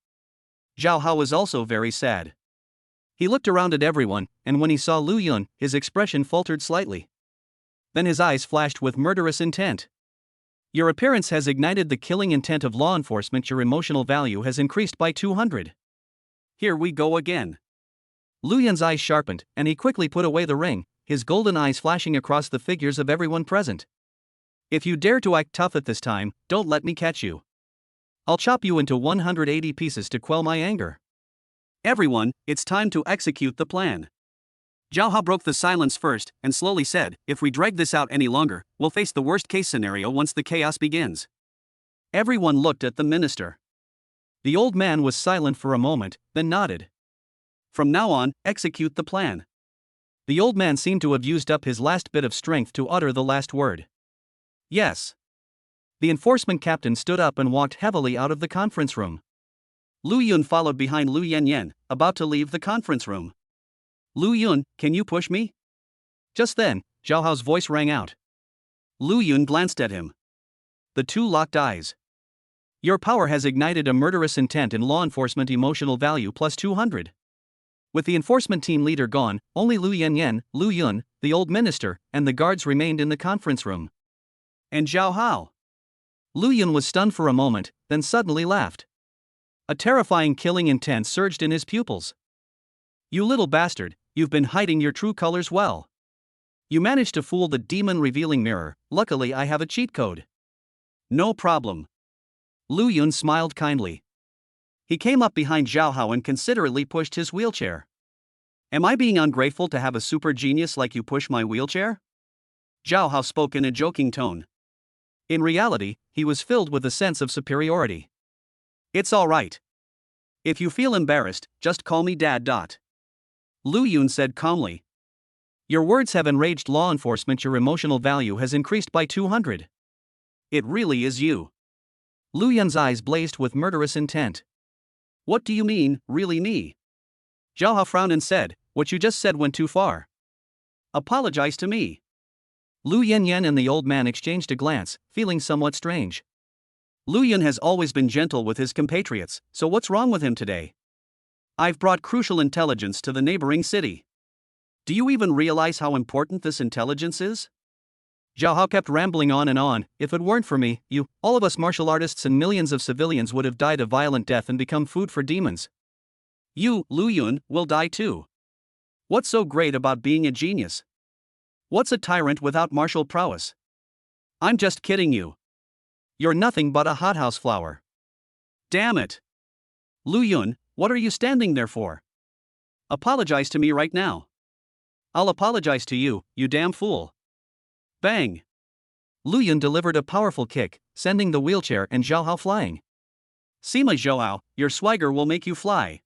Zhao Hao was also very sad. He looked around at everyone, and when he saw Lu Yan, his expression faltered slightly. Then his eyes flashed with murderous intent. Your appearance has ignited the killing intent of law enforcement. Your emotional value has increased by 200. Here we go again. Lu Yan's eyes sharpened, and he quickly put away the ring, his golden eyes flashing across the figures of everyone present. If you dare to act tough at this time, don't let me catch you. I'll chop you into 180 pieces to quell my anger. Everyone, it's time to execute the plan. Zhao Hao broke the silence first and slowly said, "If we drag this out any longer, we'll face the worst case scenario once the chaos begins." Everyone looked at the minister. The old man was silent for a moment, then nodded. From now on, execute the plan. The old man seemed to have used up his last bit of strength to utter the last word. Yes. The enforcement captain stood up and walked heavily out of the conference room. Lu Yun followed behind Lu Yanyan, about to leave the conference room. "Lu Yun, can you push me?" Just then, Zhao Hao's voice rang out. Lu Yun glanced at him. The two locked eyes. Your power has ignited a murderous intent in law enforcement emotional value plus 200. With the enforcement team leader gone, only Lu Yanyan, Lu Yun, the old minister, and the guards remained in the conference room. And Zhao Hao? Lu Yun was stunned for a moment, then suddenly laughed. A terrifying killing intent surged in his pupils. You little bastard, you've been hiding your true colors well. You managed to fool the demon revealing mirror. Luckily I have a cheat code. No problem. Lu Yun smiled kindly. He came up behind Zhao Hao and considerately pushed his wheelchair. Am I being ungrateful to have a super genius like you push my wheelchair? Zhao Hao spoke in a joking tone. In reality, he was filled with a sense of superiority. It's all right. If you feel embarrassed, just call me Dad. Lu Yun said calmly. Your words have enraged law enforcement. Your emotional value has increased by 200. It really is you. Lu Yun's eyes blazed with murderous intent. What do you mean, really me? Zhao Hao frowned and said, what you just said went too far. Apologize to me. Lu Yanyan and the old man exchanged a glance, feeling somewhat strange. Lu Yun has always been gentle with his compatriots, so what's wrong with him today? I've brought crucial intelligence to the neighboring city. Do you even realize how important this intelligence is? Zhao Hao kept rambling on and on. If it weren't for me, all of us martial artists and millions of civilians would have died a violent death and become food for demons. You, Lu Yun, will die too. What's so great about being a genius? What's a tyrant without martial prowess? I'm just kidding you. You're nothing but a hothouse flower. Damn it. Lu Yun, what are you standing there for? Apologize to me right now. I'll apologize to you, you damn fool. Bang! Lu Yun delivered a powerful kick, sending the wheelchair and Zhao Hao flying. Sima Zhao Hao, your swagger will make you fly.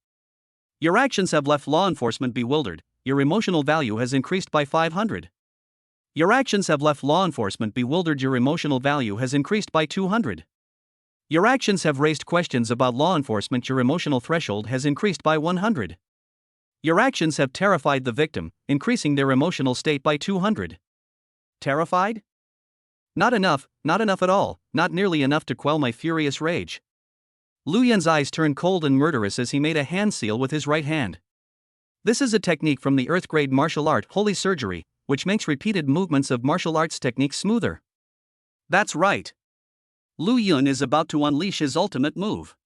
Your actions have left law enforcement bewildered. Your emotional value has increased by 500. Your actions have left law enforcement bewildered. Your emotional value has increased by 200. Your actions have raised questions about law enforcement. Your emotional threshold has increased by 100. Your actions have terrified the victim, increasing their emotional state by 200. Terrified? Not enough at all, not nearly enough to quell my furious rage. Lu Yun's eyes turned cold and murderous as he made a hand seal with his right hand. This is a technique from the Earth-grade martial art Holy Surgery, which makes repeated movements of martial arts techniques smoother. That's right. Lu Yun is about to unleash his ultimate move.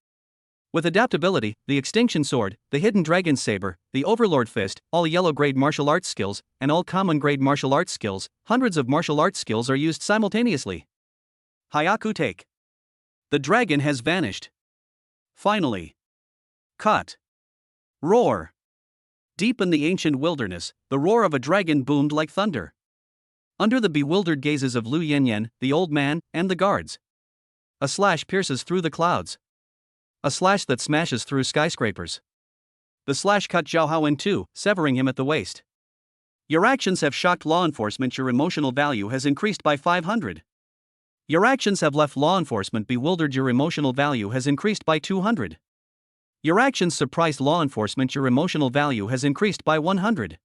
With adaptability, the Extinction Sword, the Hidden Dragon Saber, the Overlord Fist, all yellow-grade martial arts skills, and all common-grade martial arts skills, hundreds of martial arts skills are used simultaneously. Hyaku take. The dragon has vanished. Finally. Cut. Roar. Deep in the ancient wilderness, the roar of a dragon boomed like thunder. Under the bewildered gazes of Lu Yanyan, the old man, and the guards. A slash pierces through the clouds. A slash that smashes through skyscrapers. The slash cut Zhao Hao in two, severing him at the waist. Your actions have shocked law enforcement. Your emotional value has increased by 500. Your actions have left law enforcement bewildered. Your emotional value has increased by 200. Your actions surprised law enforcement. Your emotional value has increased by 100.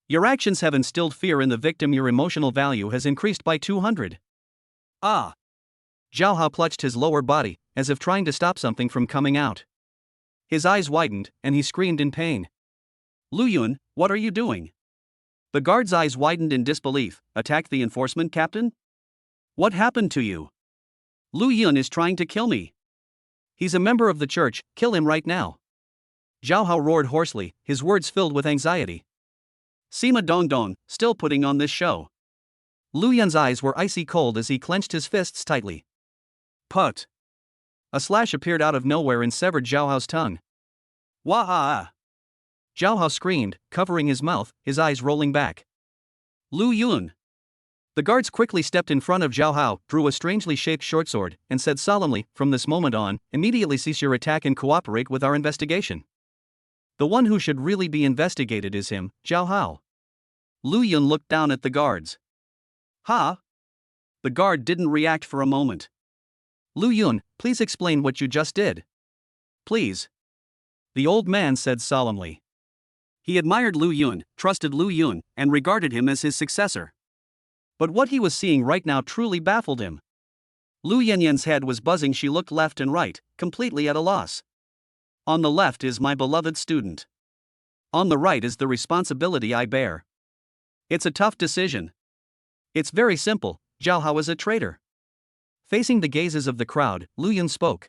Your actions have instilled fear in the victim. Your emotional value has increased by 200. Ah! Zhao Hao clutched his lower body, as if trying to stop something from coming out. His eyes widened, and he screamed in pain. Lu Yun, what are you doing? The guard's eyes widened in disbelief. Attack the enforcement captain? What happened to you? Lu Yun is trying to kill me. He's a member of the church, kill him right now. Zhao Hao roared hoarsely, his words filled with anxiety. Sima Dongdong, still putting on this show. Lu Yun's eyes were icy cold as he clenched his fists tightly. Put. A slash appeared out of nowhere and severed Zhao Hao's tongue. Wah-ha! Zhao Hao screamed, covering his mouth, his eyes rolling back. Lu Yun. The guards quickly stepped in front of Zhao Hao, drew a strangely shaped short sword, and said solemnly, from this moment on, immediately cease your attack and cooperate with our investigation. The one who should really be investigated is him, Zhao Hao. Lu Yun looked down at the guards. Ha! The guard didn't react for a moment. Lu Yun, please explain what you just did. Please. The old man said solemnly. He admired Lu Yun, trusted Lu Yun, and regarded him as his successor. But what he was seeing right now truly baffled him. Lu Yanyan's head was buzzing. She looked left and right, completely at a loss. On the left is my beloved student. On the right is the responsibility I bear. It's a tough decision. It's very simple, Zhao Hao is a traitor. Facing the gazes of the crowd, Lu Yun spoke.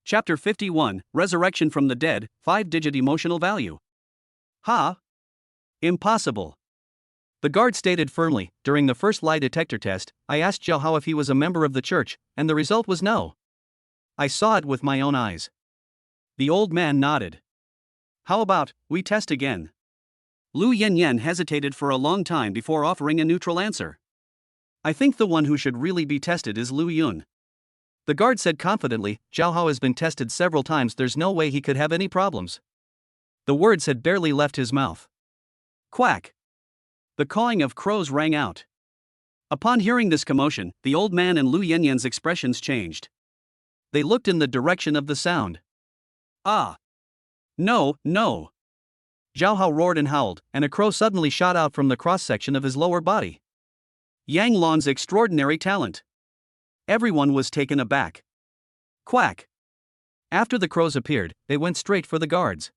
Chapter 51, Resurrection from the Dead, 5-digit emotional value. Ha! Impossible. The guard stated firmly. During the first lie detector test, I asked Zhao Hao if he was a member of the church, and the result was no. I saw it with my own eyes. The old man nodded. How about, we test again? Lu Yanyan hesitated for a long time before offering a neutral answer. I think the one who should really be tested is Lu Yun. The guard said confidently. Zhao Hao has been tested several times, there's no way he could have any problems. The words had barely left his mouth. Quack! The cawing of crows rang out. Upon hearing this commotion, the old man and Lu Yanyan's expressions changed. They looked in the direction of the sound. Ah! No, no! Zhao Hao roared and howled, and a crow suddenly shot out from the cross-section of his lower body. Yang Lan's extraordinary talent. Everyone was taken aback. Quack! After the crows appeared, they went straight for the guards.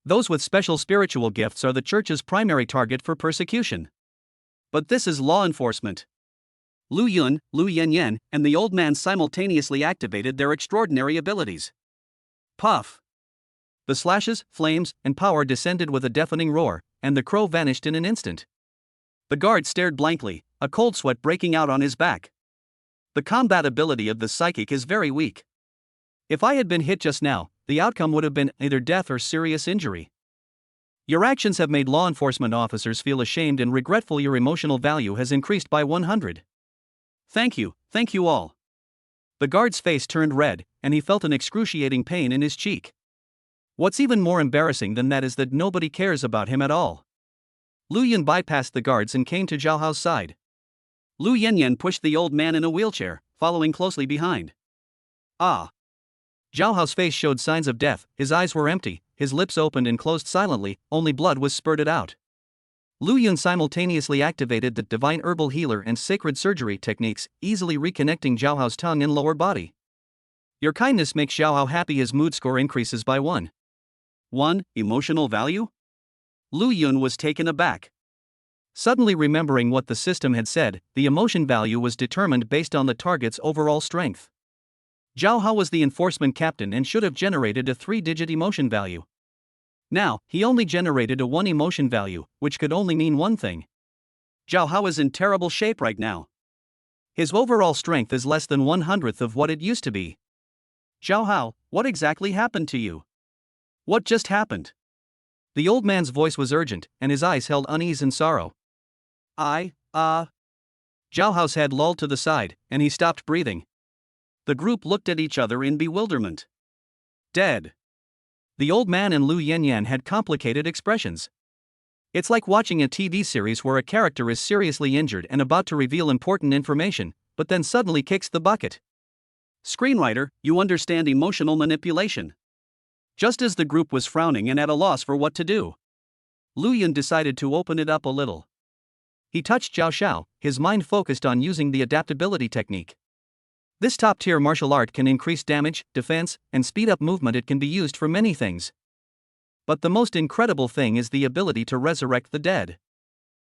Those with special spiritual gifts are the church's primary target for persecution. But this is law enforcement. Lu Yun, Lu Yanyan, and the old man simultaneously activated their extraordinary abilities. Puff! The slashes, flames, and power descended with a deafening roar, and the crow vanished in an instant. The guard stared blankly, a cold sweat breaking out on his back. The combat ability of the psychic is very weak. If I had been hit just now, the outcome would have been either death or serious injury. Your actions have made law enforcement officers feel ashamed and regretful. Your emotional value has increased by 100. Thank you all. The guard's face turned red, and he felt an excruciating pain in his cheek. What's even more embarrassing than that is that nobody cares about him at all. Lu Yun bypassed the guards and came to Zhao Hao's side. Lu Yanyan pushed the old man in a wheelchair, following closely behind. Ah! Zhao Hao's face showed signs of death, his eyes were empty, his lips opened and closed silently, only blood was spurted out. Lu Yun simultaneously activated the divine herbal healer and sacred surgery techniques, easily reconnecting Zhao Hao's tongue and lower body. Your kindness makes Zhao Hao happy. His mood score increases by 1. 1. Emotional value? Lu Yun was taken aback. Suddenly remembering what the system had said, the emotion value was determined based on the target's overall strength. Zhao Hao was the enforcement captain and should have generated a 3-digit emotion value. Now, he only generated a 1 emotion value, which could only mean one thing. Zhao Hao is in terrible shape right now. His overall strength is less than 1/100th of what it used to be. Zhao Hao, what exactly happened to you? What just happened? The old man's voice was urgent, and his eyes held unease and sorrow. Zhao Hao's head lolled to the side, and he stopped breathing. The group looked at each other in bewilderment. Dead. The old man and Lu Yanyan had complicated expressions. It's like watching a TV series where a character is seriously injured and about to reveal important information, but then suddenly kicks the bucket. Screenwriter, you understand emotional manipulation. Just as the group was frowning and at a loss for what to do, Lu Yun decided to open it up a little. He touched Zhao Xiao, his mind focused on using the adaptability technique. This top-tier martial art can increase damage, defense, and speed up movement. It can be used for many things. But the most incredible thing is the ability to resurrect the dead.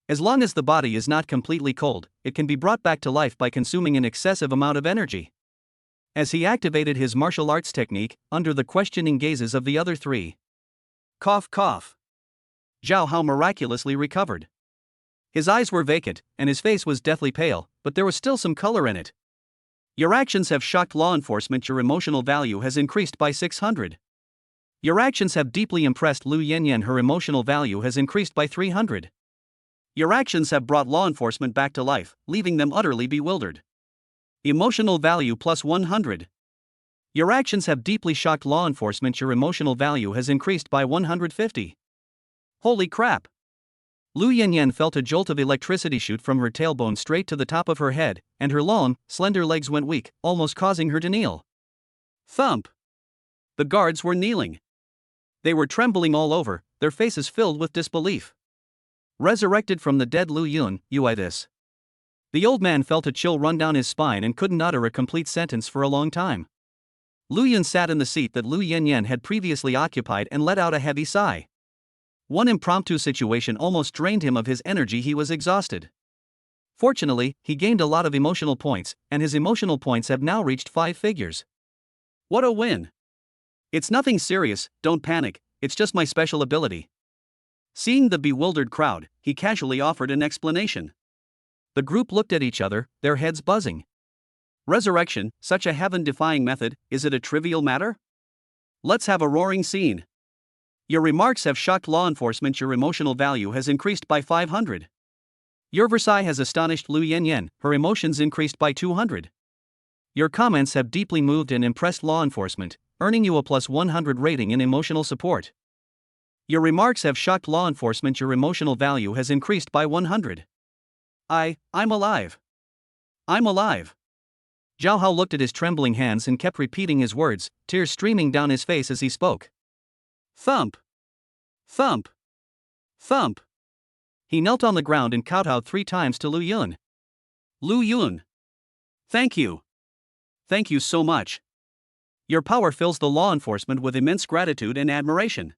As long as the body is not completely cold, it can be brought back to life by consuming an excessive amount of energy. As he activated his martial arts technique, under the questioning gazes of the other 3. Cough cough. Zhao Hao miraculously recovered. His eyes were vacant, and his face was deathly pale, but there was still some color in it. Your actions have shocked law enforcement. Your emotional value has increased by 600. Your actions have deeply impressed Lu Yanyan. Her emotional value has increased by 300. Your actions have brought law enforcement back to life, leaving them utterly bewildered. Emotional value plus 100. Your actions have deeply shocked law enforcement. Your emotional value has increased by 150. Holy crap! Lu Yanyan felt a jolt of electricity shoot from her tailbone straight to the top of her head, and her long, slender legs went weak, almost causing her to kneel. Thump! The guards were kneeling. They were trembling all over, their faces filled with disbelief. Resurrected from the dead Lu Yun, you I this. The old man felt a chill run down his spine and couldn't utter a complete sentence for a long time. Lu Yun sat in the seat that Lu Yanyan had previously occupied and let out a heavy sigh. One impromptu situation almost drained him of his energy. He was exhausted. Fortunately, he gained a lot of emotional points, and his emotional points have now reached 5 figures. What a win! It's nothing serious, don't panic, it's just my special ability. Seeing the bewildered crowd, he casually offered an explanation. The group looked at each other, their heads buzzing. Resurrection, such a heaven-defying method, is it a trivial matter? Let's have a roaring scene. Your remarks have shocked law enforcement. Your emotional value has increased by 500. Your Versailles has astonished Lu Yanyan, her emotions increased by 200. Your comments have deeply moved and impressed law enforcement, earning you a plus 100 rating in emotional support. Your remarks have shocked law enforcement. Your emotional value has increased by 100. I'm alive. I'm alive. Zhao Hao looked at his trembling hands and kept repeating his words, tears streaming down his face as he spoke. Thump. Thump. Thump. He knelt on the ground and kowtowed 3 times to Lu Yun. Lu Yun. Thank you. Thank you so much. Your power fills the law enforcement with immense gratitude and admiration.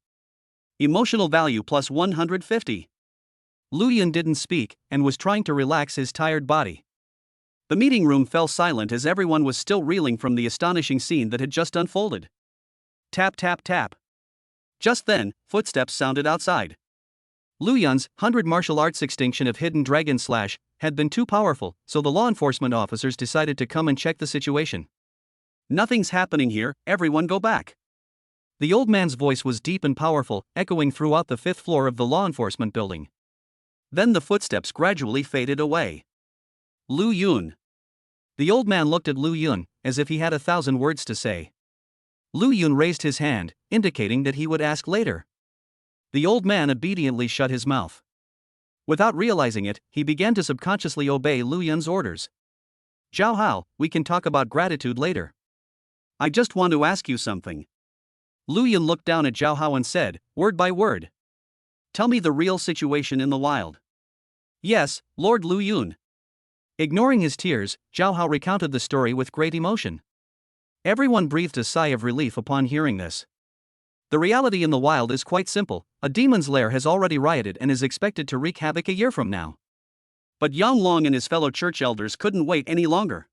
Emotional value plus 150. Lu Yun didn't speak and was trying to relax his tired body. The meeting room fell silent as everyone was still reeling from the astonishing scene that had just unfolded. Tap tap tap. Just then, footsteps sounded outside. Lu Yun's 100 martial arts extinction of Hidden Dragon Slash had been too powerful, so the law enforcement officers decided to come and check the situation. Nothing's happening here, everyone go back. The old man's voice was deep and powerful, echoing throughout the 5th floor of the law enforcement building. Then the footsteps gradually faded away. Lu Yun. The old man looked at Lu Yun, as if he had 1,000 words to say. Lu Yun raised his hand, indicating that he would ask later. The old man obediently shut his mouth. Without realizing it, he began to subconsciously obey Lu Yun's orders. Zhao Hao, we can talk about gratitude later. I just want to ask you something. Lu Yun looked down at Zhao Hao and said, word by word. Tell me the real situation in the wild. Yes, Lord Lu Yun. Ignoring his tears, Zhao Hao recounted the story with great emotion. Everyone breathed a sigh of relief upon hearing this. The reality in the wild is quite simple. A demon's lair has already rioted and is expected to wreak havoc a year from now. But Yang Long and his fellow church elders couldn't wait any longer.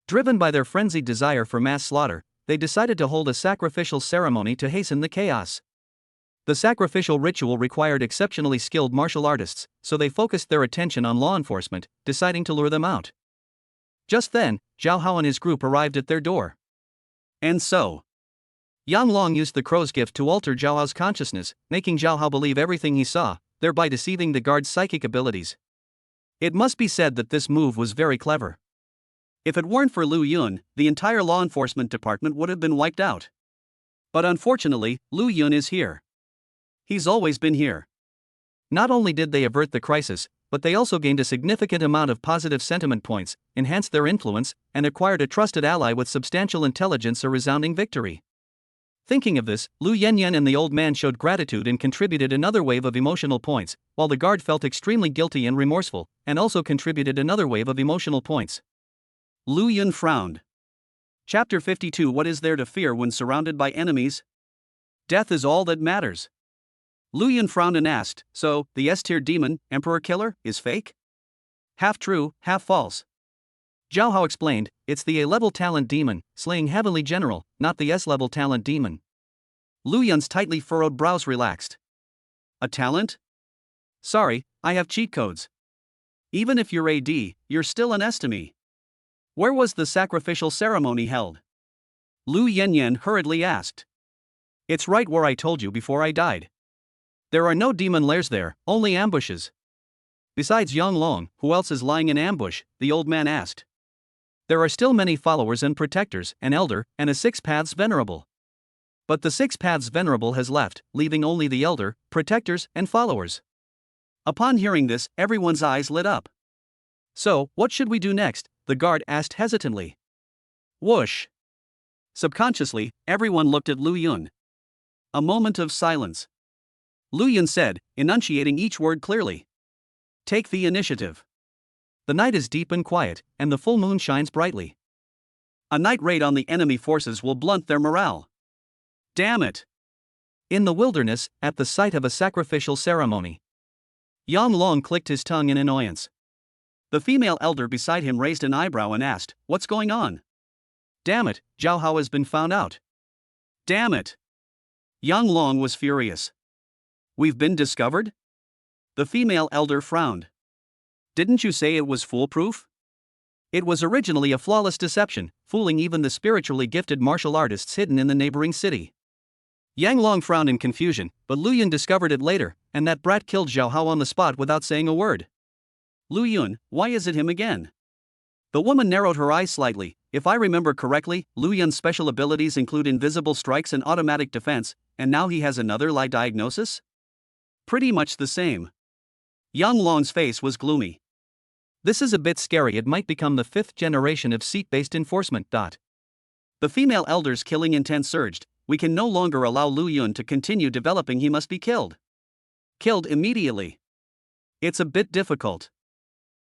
Driven by their frenzied desire for mass slaughter, they decided to hold a sacrificial ceremony to hasten the chaos. The sacrificial ritual required exceptionally skilled martial artists, so they focused their attention on law enforcement, deciding to lure them out. Just then, Zhao Hao and his group arrived at their door. And so, Yang Long used the crow's gift to alter Zhao Hao's consciousness, making Zhao Hao believe everything he saw, thereby deceiving the guard's psychic abilities. It must be said that this move was very clever. If it weren't for Lu Yun, the entire law enforcement department would have been wiped out. But unfortunately, Lu Yun is here. He's always been here. Not only did they avert the crisis, but they also gained a significant amount of positive sentiment points, enhanced their influence, and acquired a trusted ally with substantial intelligence, a resounding victory. Thinking of this, Lu Yanyan and the old man showed gratitude and contributed another wave of emotional points, while the guard felt extremely guilty and remorseful, and also contributed another wave of emotional points. Lu Yun frowned. Chapter 52. What is there to fear when surrounded by enemies? Death is all that matters. Lu Yun frowned and asked, so, the S-tier demon, Emperor Killer, is fake? Half true, half false. Zhao Hao explained, it's the A-level talent demon, slaying Heavenly General, not the S-level talent demon. Lu Yun's tightly furrowed brows relaxed. A talent? Sorry, I have cheat codes. Even if you're AD, you're still an S to me. Where was the sacrificial ceremony held? Lu Yanyan hurriedly asked. It's right where I told you before I died. There are no demon lairs there, only ambushes. Besides Yang Long, who else is lying in ambush? The old man asked. There are still many followers and protectors, an elder, and a 6 Paths Venerable. But the 6 Paths Venerable has left, leaving only the elder, protectors, and followers. Upon hearing this, everyone's eyes lit up. So, what should we do next? The guard asked hesitantly. Whoosh. Subconsciously, everyone looked at Lu Yun. A moment of silence. Lu Yun said, enunciating each word clearly. Take the initiative. The night is deep and quiet, and the full moon shines brightly. A night raid on the enemy forces will blunt their morale. Damn it. In the wilderness, at the site of a sacrificial ceremony. Yang Long clicked his tongue in annoyance. The female elder beside him raised an eyebrow and asked, "What's going on?" Damn it, Zhao Hao has been found out. Damn it! Yang Long was furious. We've been discovered? The female elder frowned. Didn't you say it was foolproof? It was originally a flawless deception, fooling even the spiritually gifted martial artists hidden in the neighboring city. Yang Long frowned in confusion, but Lu Yun discovered it later, and that brat killed Zhao Hao on the spot without saying a word. Lu Yun, why is it him again? The woman narrowed her eyes slightly. If I remember correctly, Lu Yun's special abilities include invisible strikes and automatic defense, and now he has another lie diagnosis? Pretty much the same. Yang Long's face was gloomy. This is a bit scary. It might become the 5th generation of seat-based enforcement. The female elder's killing intent surged. We can no longer allow Lu Yun to continue developing. He must be killed. Killed immediately. It's a bit difficult.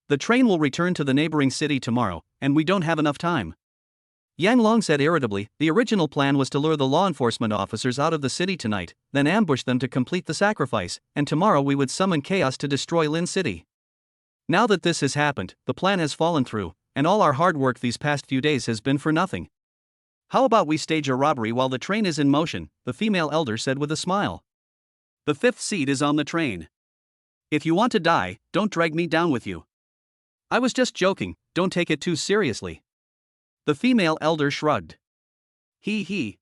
The train will return to the neighboring city tomorrow, and we don't have enough time. Yang Long said irritably. The original plan was to lure the law enforcement officers out of the city tonight, then ambush them to complete the sacrifice, and tomorrow we would summon chaos to destroy Lin City. Now that this has happened, the plan has fallen through, and all our hard work these past few days has been for nothing. How about we stage a robbery while the train is in motion? The female elder said with a smile. The 5th seat is on the train. If you want to die, don't drag me down with you. I was just joking, don't take it too seriously. The female elder shrugged. He.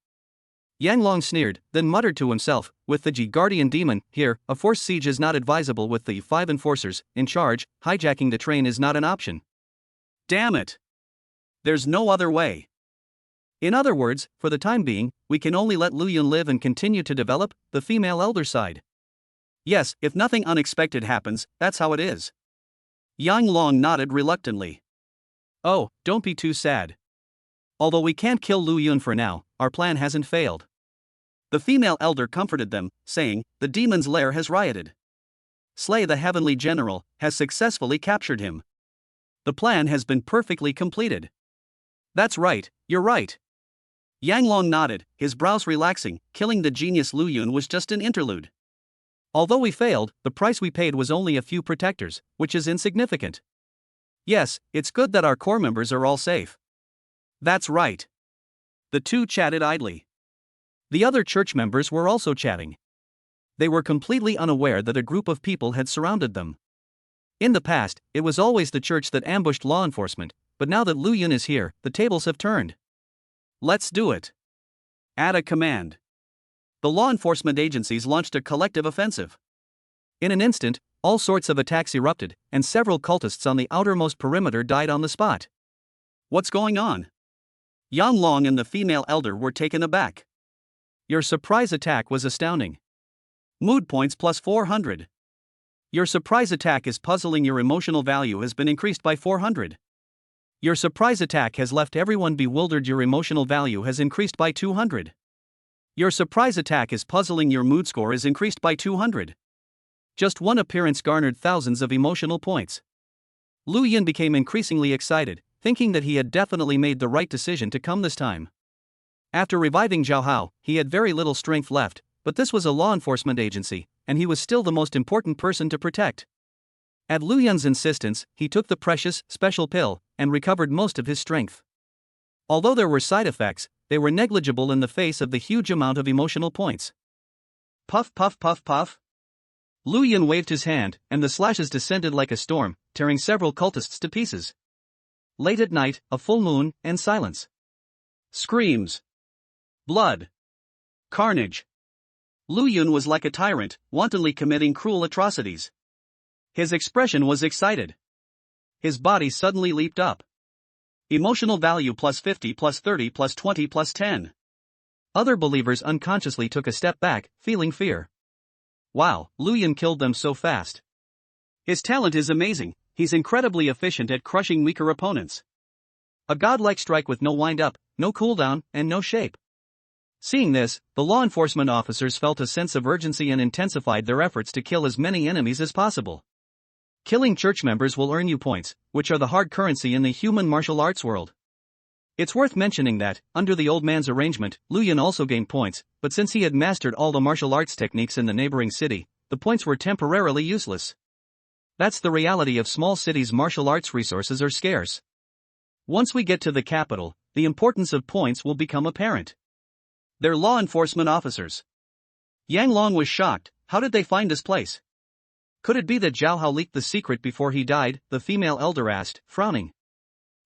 Yang Long sneered, then muttered to himself, with the G Guardian Demon here, a forced siege is not advisable with the 5 enforcers in charge. Hijacking the train is not an option. Damn it! There's no other way. In other words, for the time being, we can only let Lu Yun live and continue to develop. The female elder sighed. Yes, if nothing unexpected happens, that's how it is. Yang Long nodded reluctantly. Oh, don't be too sad. Although we can't kill Lu Yun for now, our plan hasn't failed. The female elder comforted them, saying, the demon's lair has rioted. Slay the heavenly general has successfully captured him. The plan has been perfectly completed. That's right, you're right. Yang Long nodded, his brows relaxing. Killing the genius Lu Yun was just an interlude. Although we failed, the price we paid was only a few protectors, which is insignificant. Yes, it's good that our core members are all safe. That's right. The two chatted idly. The other church members were also chatting. They were completely unaware that a group of people had surrounded them. In the past, it was always the church that ambushed law enforcement, but now that Lu Yun is here, the tables have turned. Let's do it. Add a command. The law enforcement agencies launched a collective offensive. In an instant, all sorts of attacks erupted, and several cultists on the outermost perimeter died on the spot. What's going on? Yang Long and the female elder were taken aback. Your surprise attack was astounding. Mood points plus 400. Your surprise attack is puzzling. Your emotional value has been increased by 400. Your surprise attack has left everyone bewildered. Your emotional value has increased by 200. Your surprise attack is puzzling. Your mood score is increased by 200. Just one appearance garnered thousands of emotional points. Lu Yun became increasingly excited, thinking that he had definitely made the right decision to come this time. After reviving Zhao Hao, he had very little strength left, but this was a law enforcement agency, and he was still the most important person to protect. At Lu Yun's insistence, he took the precious, special pill, and recovered most of his strength. Although there were side effects, they were negligible in the face of the huge amount of emotional points. Puff puff puff puff. Lu Yun waved his hand, and the slashes descended like a storm, tearing several cultists to pieces. Late at night, a full moon, and silence. Screams. Blood. Carnage. Lu Yun was like a tyrant, wantonly committing cruel atrocities. His expression was excited. His body suddenly leaped up. Emotional value plus 50 plus 30 plus 20 plus 10. Other believers unconsciously took a step back, feeling fear. Wow, Lu Yun killed them so fast. His talent is amazing. He's incredibly efficient at crushing weaker opponents. A godlike strike with no wind-up, no cooldown, and no shape. Seeing this, the law enforcement officers felt a sense of urgency and intensified their efforts to kill as many enemies as possible. Killing church members will earn you points, which are the hard currency in the human martial arts world. It's worth mentioning that, under the old man's arrangement, Lu Yun also gained points, but since he had mastered all the martial arts techniques in the neighboring city, the points were temporarily useless. That's the reality of small cities. Martial arts resources are scarce. Once we get to the capital, the importance of points will become apparent. They're law enforcement officers. Yang Long was shocked. How did they find this place? Could it be that Zhao Hao leaked the secret before he died? The female elder asked, frowning.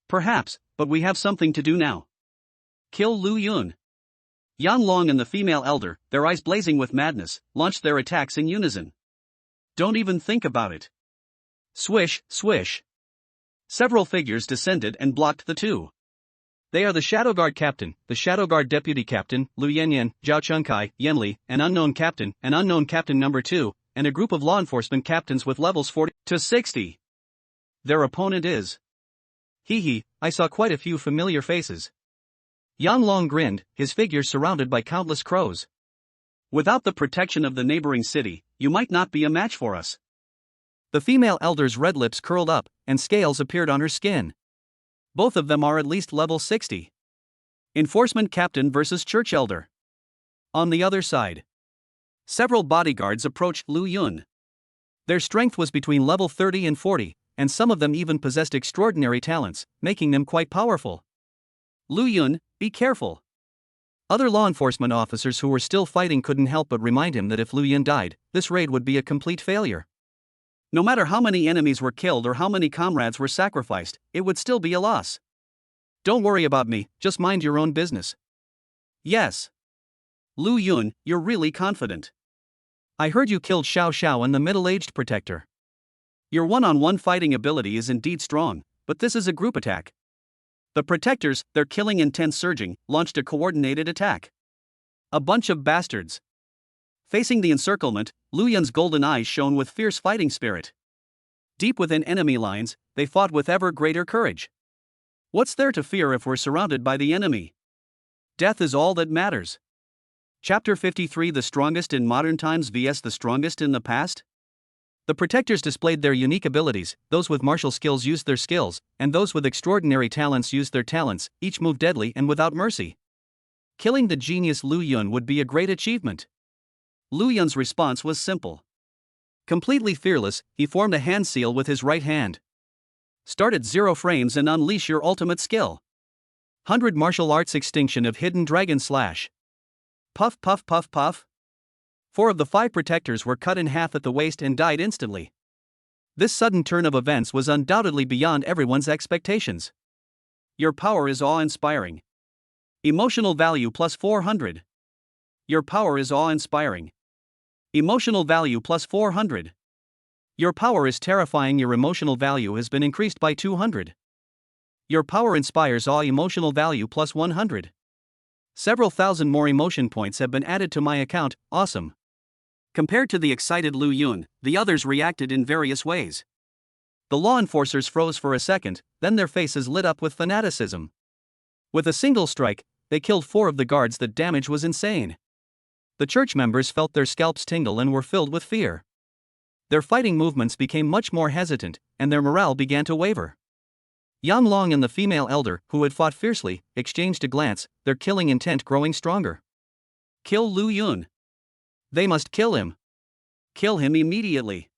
Perhaps, but we have something to do now. Kill Lu Yun. Yang Long and the female elder, their eyes blazing with madness, launched their attacks in unison. Don't even think about it. Swish, swish. Several figures descended and blocked the two. They are the Shadow Guard Captain, the Shadow Guard Deputy Captain, Lu Yanyan, Zhao Chengkai, Yanli, an unknown captain number 2, and a group of law enforcement captains with levels 40 to 60. Their opponent is... Hee, I saw quite a few familiar faces. Yang Long grinned, his figure surrounded by countless crows. Without the protection of the neighboring city, you might not be a match for us. The female elder's red lips curled up, and scales appeared on her skin. Both of them are at least level 60. Enforcement Captain versus Church Elder. On the other side, several bodyguards approached Lu Yun. Their strength was between level 30 and 40, and some of them even possessed extraordinary talents, making them quite powerful. Lu Yun, be careful. Other law enforcement officers who were still fighting couldn't help but remind him that if Lu Yun died, this raid would be a complete failure. No matter how many enemies were killed or how many comrades were sacrificed, it would still be a loss. Don't worry about me, just mind your own business. Yes. Lu Yun, you're really confident. I heard you killed Xiao Xiao and the middle-aged protector. Your one-on-one fighting ability is indeed strong, but this is a group attack. The protectors, their killing intent surging, launched a coordinated attack. A bunch of bastards. Facing the encirclement, Lu Yun's golden eyes shone with fierce fighting spirit. Deep within enemy lines, they fought with ever greater courage. What's there to fear if we're surrounded by the enemy? Death is all that matters. Chapter 53: The strongest in modern times vs the strongest in the past? The protectors displayed their unique abilities, those with martial skills used their skills, and those with extraordinary talents used their talents, each move deadly and without mercy. Killing the genius Lu Yun would be a great achievement. Lu Yun's response was simple. Completely fearless, he formed a hand seal with his right hand. Start at 0 frames and unleash your ultimate skill. 100 Martial Arts Extinction of Hidden Dragon Slash. Puff puff puff puff. 4 of the 5 protectors were cut in half at the waist and died instantly. This sudden turn of events was undoubtedly beyond everyone's expectations. Your power is awe-inspiring. Emotional value plus 400. Your power is awe-inspiring. Emotional value plus 400. Your power is terrifying. Your emotional value has been increased by 200. Your power inspires awe. Emotional value plus 100. Several thousand more emotion points have been added to my account. Awesome. Compared to the excited Lu Yun, the others reacted in various ways. The law enforcers froze for a second, then their faces lit up with fanaticism. With a single strike, they killed 4 of the guards. The damage was insane. The church members felt their scalps tingle and were filled with fear. Their fighting movements became much more hesitant, and their morale began to waver. Yang Long and the female elder, who had fought fiercely, exchanged a glance, their killing intent growing stronger. Kill Lu Yun. They must kill him. Kill him immediately.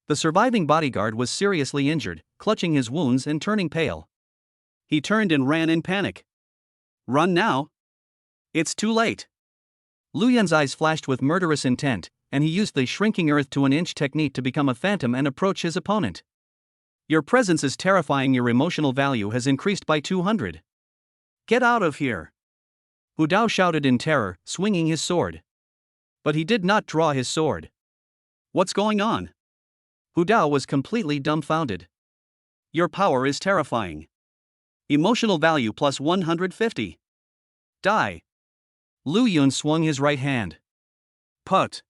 The surviving bodyguard was seriously injured, clutching his wounds and turning pale. He turned and ran in panic. Run now. It's too late. Lu Yun's eyes flashed with murderous intent, and he used the shrinking earth to an inch technique to become a phantom and approach his opponent. Your presence is terrifying. Your emotional value has increased by 200. Get out of here. Hu Dao shouted in terror, swinging his sword. But he did not draw his sword. What's going on? Hu Dao was completely dumbfounded. Your power is terrifying. Emotional value plus 150. Die. Lu Yun swung his right hand. Put.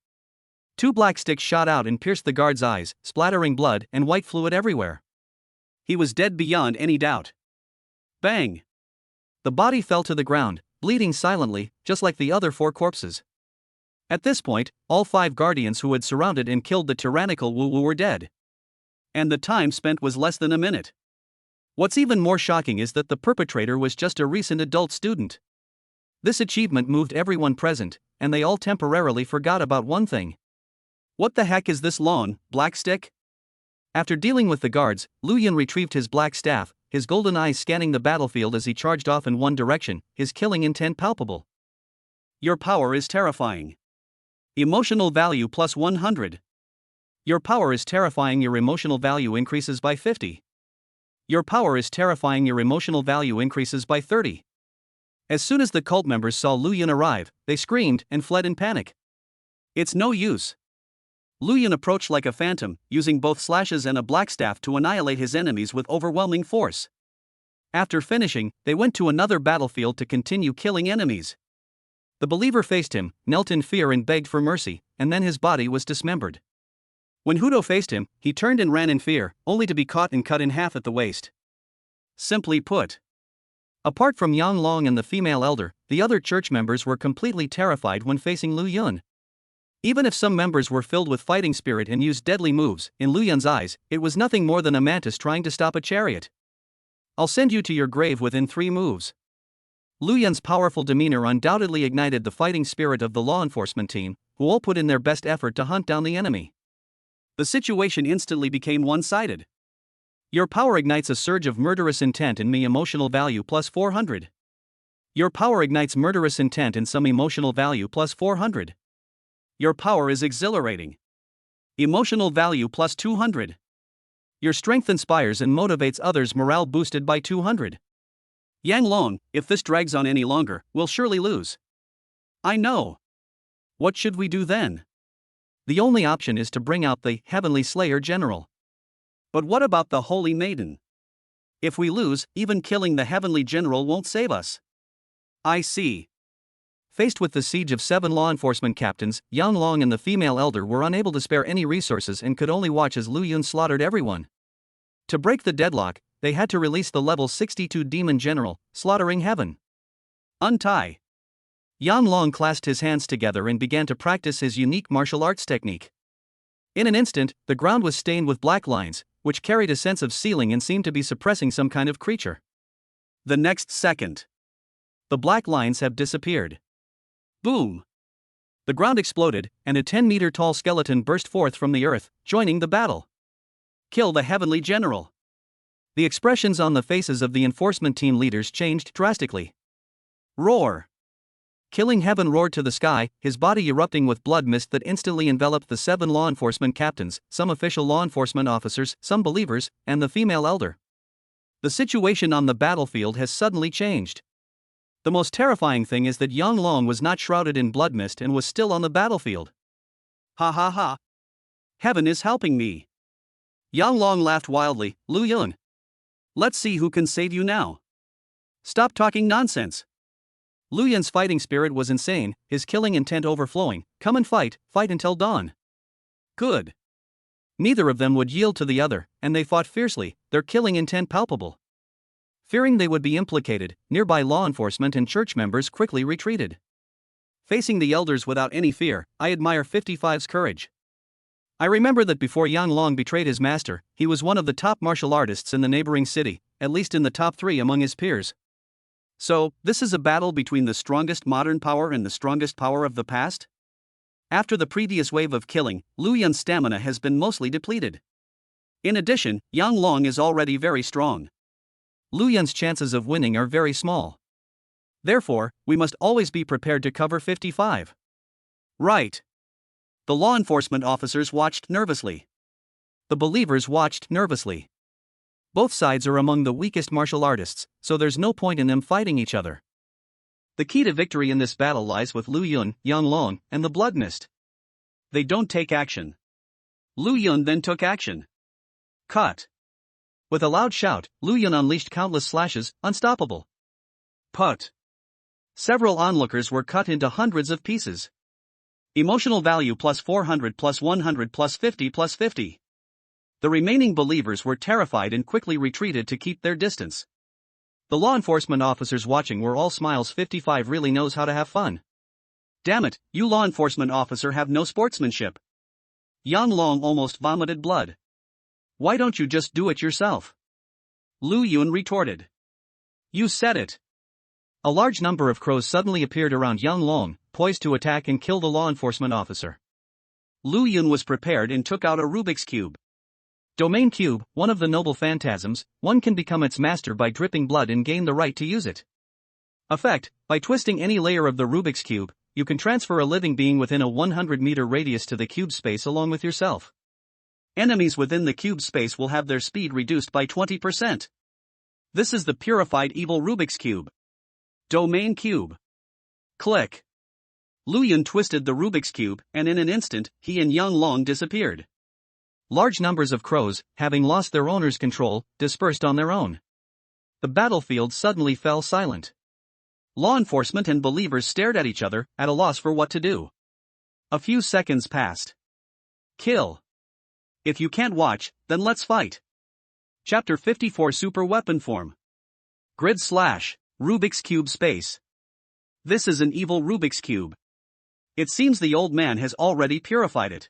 2 black sticks shot out and pierced the guard's eyes, splattering blood and white fluid everywhere. He was dead beyond any doubt. Bang! The body fell to the ground, bleeding silently, just like the other 4 corpses. At this point, all 5 guardians who had surrounded and killed the tyrannical Wu Wu were dead. And the time spent was less than a minute. What's even more shocking is that the perpetrator was just a recent adult student. This achievement moved everyone present, and they all temporarily forgot about one thing. What the heck is this lawn, black stick? After dealing with the guards, Lu Yun retrieved his black staff, his golden eyes scanning the battlefield as he charged off in one direction, his killing intent palpable. Your power is terrifying. Emotional value plus 100. Your power is terrifying. Your emotional value increases by 50. Your power is terrifying. Your emotional value increases by 30. As soon as the cult members saw Lu Yun arrive, they screamed and fled in panic. It's no use. Lu Yun approached like a phantom, using both slashes and a black staff to annihilate his enemies with overwhelming force. After finishing, they went to another battlefield to continue killing enemies. The believer faced him, knelt in fear and begged for mercy, and then his body was dismembered. When Hudo faced him, he turned and ran in fear, only to be caught and cut in half at the waist. Simply put, apart from Yang Long and the female elder, the other church members were completely terrified when facing Lu Yun. Even if some members were filled with fighting spirit and used deadly moves, in Lu Yun's eyes, it was nothing more than a mantis trying to stop a chariot. I'll send you to your grave within 3 moves. Lu Yun's powerful demeanor undoubtedly ignited the fighting spirit of the law enforcement team, who all put in their best effort to hunt down the enemy. The situation instantly became one-sided. Your power ignites a surge of murderous intent in me, emotional value plus 400. Your power ignites murderous intent in some emotional value plus 400. Your power is exhilarating. Emotional value plus 200. Your strength inspires and motivates others, morale boosted by 200. Yang Long, if this drags on any longer, we'll surely lose. I know. What should we do then? The only option is to bring out the Heavenly Slayer General. But what about the Holy Maiden? If we lose, even killing the Heavenly General won't save us. I see. Faced with the siege of 7 law enforcement captains, Yang Long and the female elder were unable to spare any resources and could only watch as Lu Yun slaughtered everyone. To break the deadlock, they had to release the level 62 demon general, slaughtering heaven. Untie. Yang Long clasped his hands together and began to practice his unique martial arts technique. In an instant, the ground was stained with black lines, which carried a sense of sealing and seemed to be suppressing some kind of creature. The next second, the black lines have disappeared. Boom! The ground exploded, and a 10-meter-tall skeleton burst forth from the earth, joining the battle. Kill the Heavenly General. The expressions on the faces of the enforcement team leaders changed drastically. Roar! Killing Heaven roared to the sky, his body erupting with blood mist that instantly enveloped the 7 law enforcement captains, some official law enforcement officers, some believers, and the female elder. The situation on the battlefield has suddenly changed. The most terrifying thing is that Yang Long was not shrouded in blood mist and was still on the battlefield. Ha ha ha! Heaven is helping me. Yang Long laughed wildly. Lu Yun, let's see who can save you now. Stop talking nonsense. Lu Yun's fighting spirit was insane, his killing intent overflowing. Come and fight, fight until dawn. Good. Neither of them would yield to the other, and they fought fiercely, their killing intent palpable. Fearing they would be implicated, nearby law enforcement and church members quickly retreated. Facing the elders without any fear, I admire 55's courage. I remember that before Yang Long betrayed his master, he was one of the top martial artists in the neighboring city, at least in the top 3 among his peers. So, this is a battle between the strongest modern power and the strongest power of the past? After the previous wave of killing, Lu Yun's stamina has been mostly depleted. In addition, Yang Long is already very strong. Lu Yun's chances of winning are very small. Therefore, we must always be prepared to cover 55. Right. The law enforcement officers watched nervously. The believers watched nervously. Both sides are among the weakest martial artists, so there's no point in them fighting each other. The key to victory in this battle lies with Lu Yun, Yang Long, and the Blood Mist. They don't take action. Lu Yun then took action. Cut. With a loud shout, Lu Yun unleashed countless slashes, unstoppable. Put. Several onlookers were cut into hundreds of pieces. Emotional value plus 400 plus 100 plus 50 plus 50. The remaining believers were terrified and quickly retreated to keep their distance. The law enforcement officers watching were all smiles. 55 really knows how to have fun. Damn it, you law enforcement officer have no sportsmanship. Yang Long almost vomited blood. Why don't you just do it yourself? Lu Yun retorted. You said it. A large number of crows suddenly appeared around Yang Long, poised to attack and kill the law enforcement officer. Lu Yun was prepared and took out a Rubik's Cube. Domain Cube, one of the noble phantasms, one can become its master by dripping blood and gain the right to use it. Effect, by twisting any layer of the Rubik's Cube, you can transfer a living being within a 100-meter radius to the cube space along with yourself. Enemies within the cube space will have their speed reduced by 20%. This is the purified evil Rubik's Cube. Domain Cube. Click. Lu Yun twisted the Rubik's Cube, and in an instant, he and Yang Long disappeared. Large numbers of crows, having lost their owner's control, dispersed on their own. The battlefield suddenly fell silent. Law enforcement and believers stared at each other, at a loss for what to do. A few seconds passed. Kill. If you can't watch, then let's fight. Chapter 54 Super Weapon Form. Grid Slash, Rubik's Cube Space. This is an evil Rubik's Cube. It seems the old man has already purified it.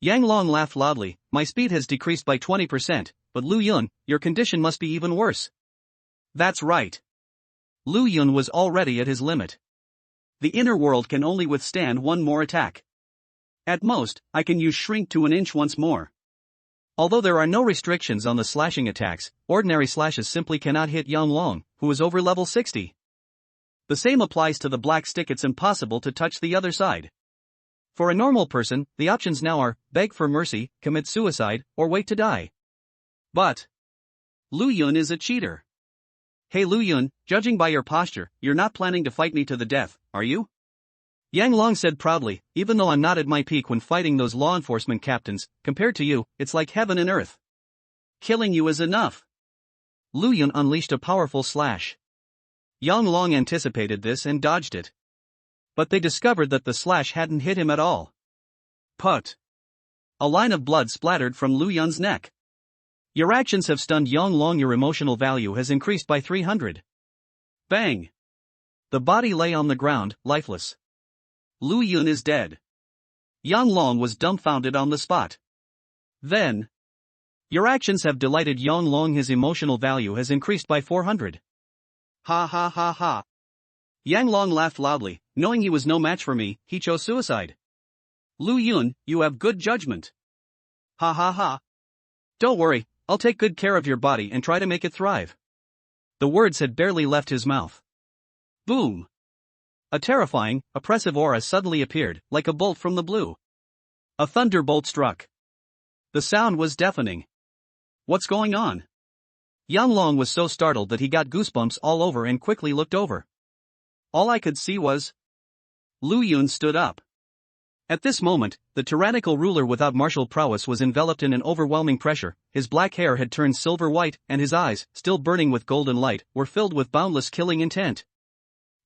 Yang Long laughed loudly. My speed has decreased by 20%, but Lu Yun, your condition must be even worse. That's right. Lu Yun was already at his limit. The inner world can only withstand one more attack. At most, I can use shrink to an inch once more. Although there are no restrictions on the slashing attacks, ordinary slashes simply cannot hit Yang Long, who is over level 60. The same applies to the black stick. It's impossible to touch the other side. For a normal person, the options now are beg for mercy, commit suicide, or wait to die. But Lu Yun is a cheater. Hey Lu Yun, judging by your posture, you're not planning to fight me to the death, are you? Yang Long said proudly, even though I'm not at my peak when fighting those law enforcement captains, compared to you, it's like heaven and earth. Killing you is enough. Lu Yun unleashed a powerful slash. Yang Long anticipated this and dodged it. But they discovered that the slash hadn't hit him at all. Put. A line of blood splattered from Lu Yun's neck. Your actions have stunned Yang Long. Your emotional value has increased by 300. Bang. The body lay on the ground, lifeless. Lu Yun is dead. Yang Long was dumbfounded on the spot. Then, your actions have delighted Yang Long. His emotional value has increased by 400. Ha ha ha ha. Yang Long laughed loudly. Knowing he was no match for me, he chose suicide. Lu Yun, you have good judgment. Ha ha ha. Don't worry, I'll take good care of your body and try to make it thrive. The words had barely left his mouth. Boom. A terrifying, oppressive aura suddenly appeared, like a bolt from the blue. A thunderbolt struck. The sound was deafening. What's going on? Yang Long was so startled that he got goosebumps all over and quickly looked over. All I could see was Lu Yun stood up. At this moment, the tyrannical ruler without martial prowess was enveloped in an overwhelming pressure. His black hair had turned silver white, and his eyes, still burning with golden light, were filled with boundless killing intent.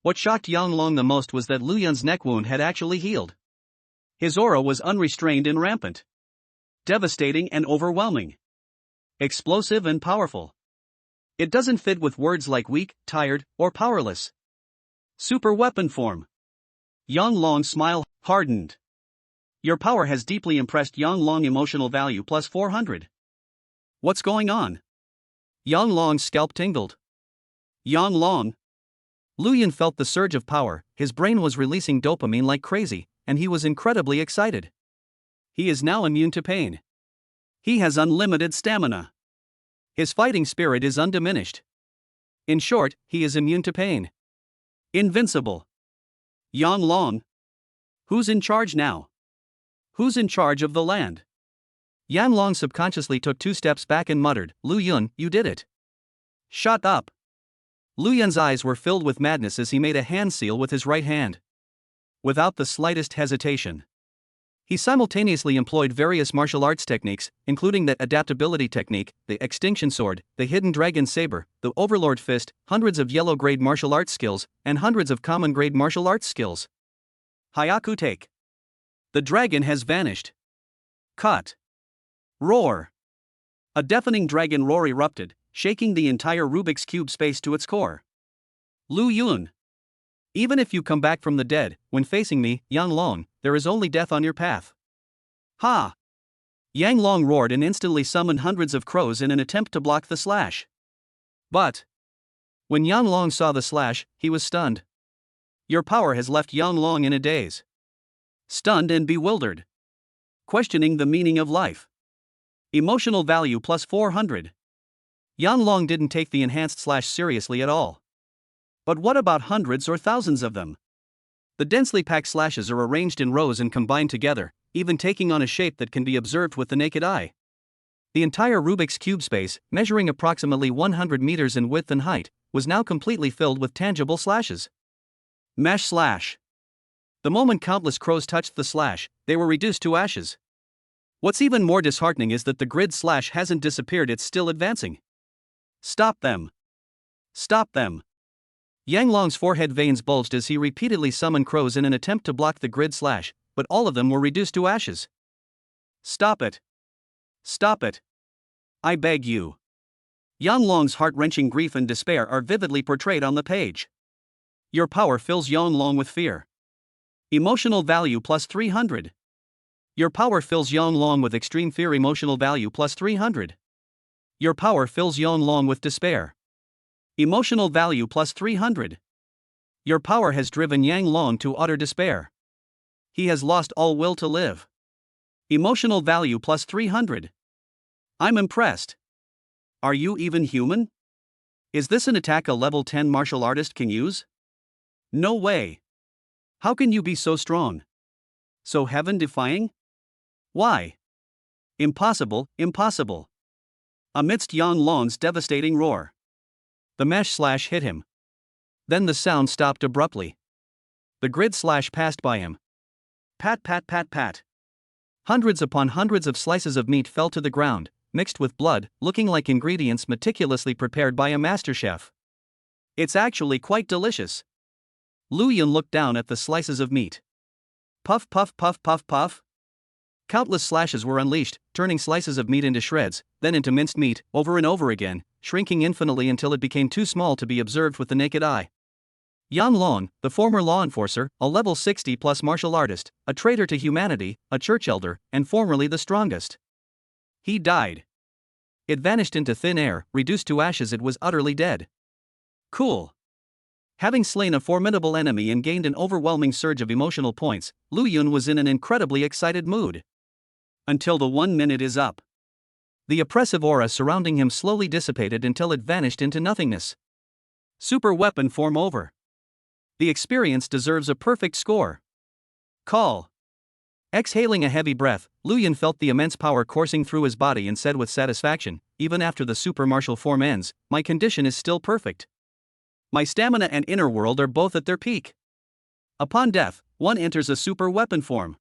What shocked Yang Long the most was that Lu Yun's neck wound had actually healed. His aura was unrestrained and rampant. Devastating and overwhelming. Explosive and powerful. It doesn't fit with words like weak, tired, or powerless. Super weapon form. Yang Long's smile hardened. Your power has deeply impressed Yang Long. Emotional value plus 400. What's going on? Yang Long's scalp tingled. Yang Long. Lu Yun felt the surge of power. His brain was releasing dopamine like crazy, and he was incredibly excited. He is now immune to pain. He has unlimited stamina. His fighting spirit is undiminished. In short, he is immune to pain. Invincible. Yang Long. Who's in charge now? Who's in charge of the land? Yang Long subconsciously took 2 steps back and muttered, Lu Yun, you did it. Shut up. Lu Yun's eyes were filled with madness as he made a hand seal with his right hand. Without the slightest hesitation, he simultaneously employed various martial arts techniques, including the adaptability technique, the extinction sword, the hidden dragon saber, the overlord fist, hundreds of yellow-grade martial arts skills, and hundreds of common-grade martial arts skills. Hyaku take. The dragon has vanished. Cut. Roar. A deafening dragon roar erupted, shaking the entire Rubik's Cube space to its core. Lu Yun. Even if you come back from the dead, when facing me, Yang Long, there is only death on your path. Ha! Yang Long roared and instantly summoned hundreds of crows in an attempt to block the slash. But When Yang Long saw the slash, he was stunned. your power has left Yang Long in a daze. Stunned and bewildered. Questioning the meaning of life. Emotional value plus 400. Yang Long didn't take the enhanced slash seriously at all. But what about hundreds or thousands of them? The densely packed slashes are arranged in rows and combined together, even taking on a shape that can be observed with the naked eye. The entire Rubik's Cube space, measuring approximately 100 meters in width and height, was now completely filled with tangible slashes. Mesh slash. The moment countless crows touched the slash, they were reduced to ashes. What's even more disheartening is that the grid slash hasn't disappeared, it's still advancing. Stop them. Stop them. Yang Long's forehead veins bulged as he repeatedly summoned crows in an attempt to block the grid slash, but all of them were reduced to ashes. Stop it. Stop it. I beg you. Yang Long's heart-wrenching grief and despair are vividly portrayed on the page. Your power fills Yang Long with fear. Emotional value plus 300. Your power fills Yang Long with extreme fear. Emotional value plus 300. Your power fills Yang Long with despair. Emotional value plus 300. Your power has driven Yang Long to utter despair. He has lost all will to live. Emotional value plus 300. I'm impressed. Are you even human? Is this an attack a level 10 martial artist can use? No way. How can you be so strong? So heaven-defying? Why? Impossible, impossible. Amidst Yang Long's devastating roar, the mesh slash hit him. Then the sound stopped abruptly. The grid slash passed by him. Pat, pat, pat, pat. Hundreds upon hundreds of slices of meat fell to the ground, mixed with blood, looking like ingredients meticulously prepared by a master chef. It's actually quite delicious. Lu Yun looked down at the slices of meat. Puff, puff, puff, puff, puff. Countless slashes were unleashed, turning slices of meat into shreds, then into minced meat, over and over again, shrinking infinitely until it became too small to be observed with the naked eye. Yang Long, the former law enforcer, a level 60+ martial artist, a traitor to humanity, a church elder, and formerly the strongest. He died. It vanished into thin air, reduced to ashes. It was utterly dead. Cool. Having slain a formidable enemy and gained an overwhelming surge of emotional points, Lu Yun was in an incredibly excited mood. Until the 1 minute is up. The oppressive aura surrounding him slowly dissipated until it vanished into nothingness. Super weapon form over. The experience deserves a perfect score. Call. Exhaling a heavy breath, Lu Yun felt the immense power coursing through his body and said with satisfaction, even after the super martial form ends, my condition is still perfect. My stamina and inner world are both at their peak. Upon death, one enters a super weapon form.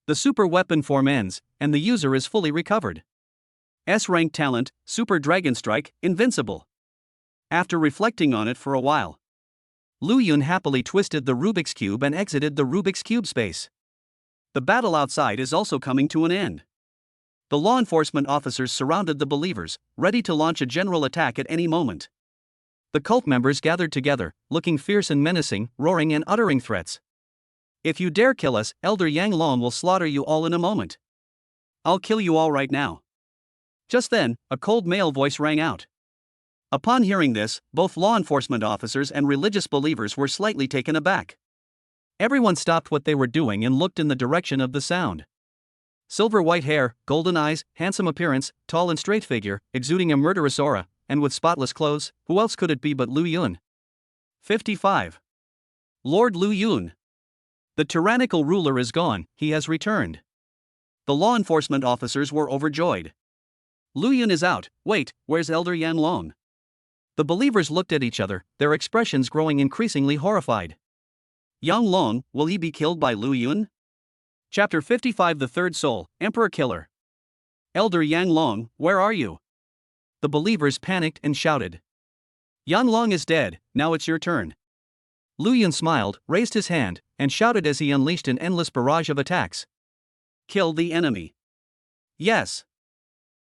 The super weapon form ends, and the user is fully recovered. S-rank talent, Super Dragon Strike, Invincible. After reflecting on it for a while, Lu Yun happily twisted the Rubik's Cube and exited the Rubik's Cube space. The battle outside is also coming to an end. The law enforcement officers surrounded the believers, ready to launch a general attack at any moment. The cult members gathered together, looking fierce and menacing, roaring and uttering threats. If you dare kill us, Elder Yang Long will slaughter you all in a moment. I'll kill you all right now. Just then, a cold male voice rang out. Upon hearing this, both law enforcement officers and religious believers were slightly taken aback. Everyone stopped what they were doing and looked in the direction of the sound. Silver white hair, golden eyes, handsome appearance, tall and straight figure, exuding a murderous aura, and with spotless clothes, who else could it be but Lu Yun? 55. Lord Lu Yun. The tyrannical ruler is gone, he has returned. The law enforcement officers were overjoyed. Lu Yun is out, wait, where's Elder Yang Long? The believers looked at each other, their expressions growing increasingly horrified. Yang Long, will he be killed by Lu Yun? Chapter 55 The Third Soul, Emperor Killer. Elder Yang Long, where are you? The believers panicked and shouted. Yang Long is dead, now it's your turn. Lu Yun smiled, raised his hand, and shouted as he unleashed an endless barrage of attacks. Kill the enemy. Yes.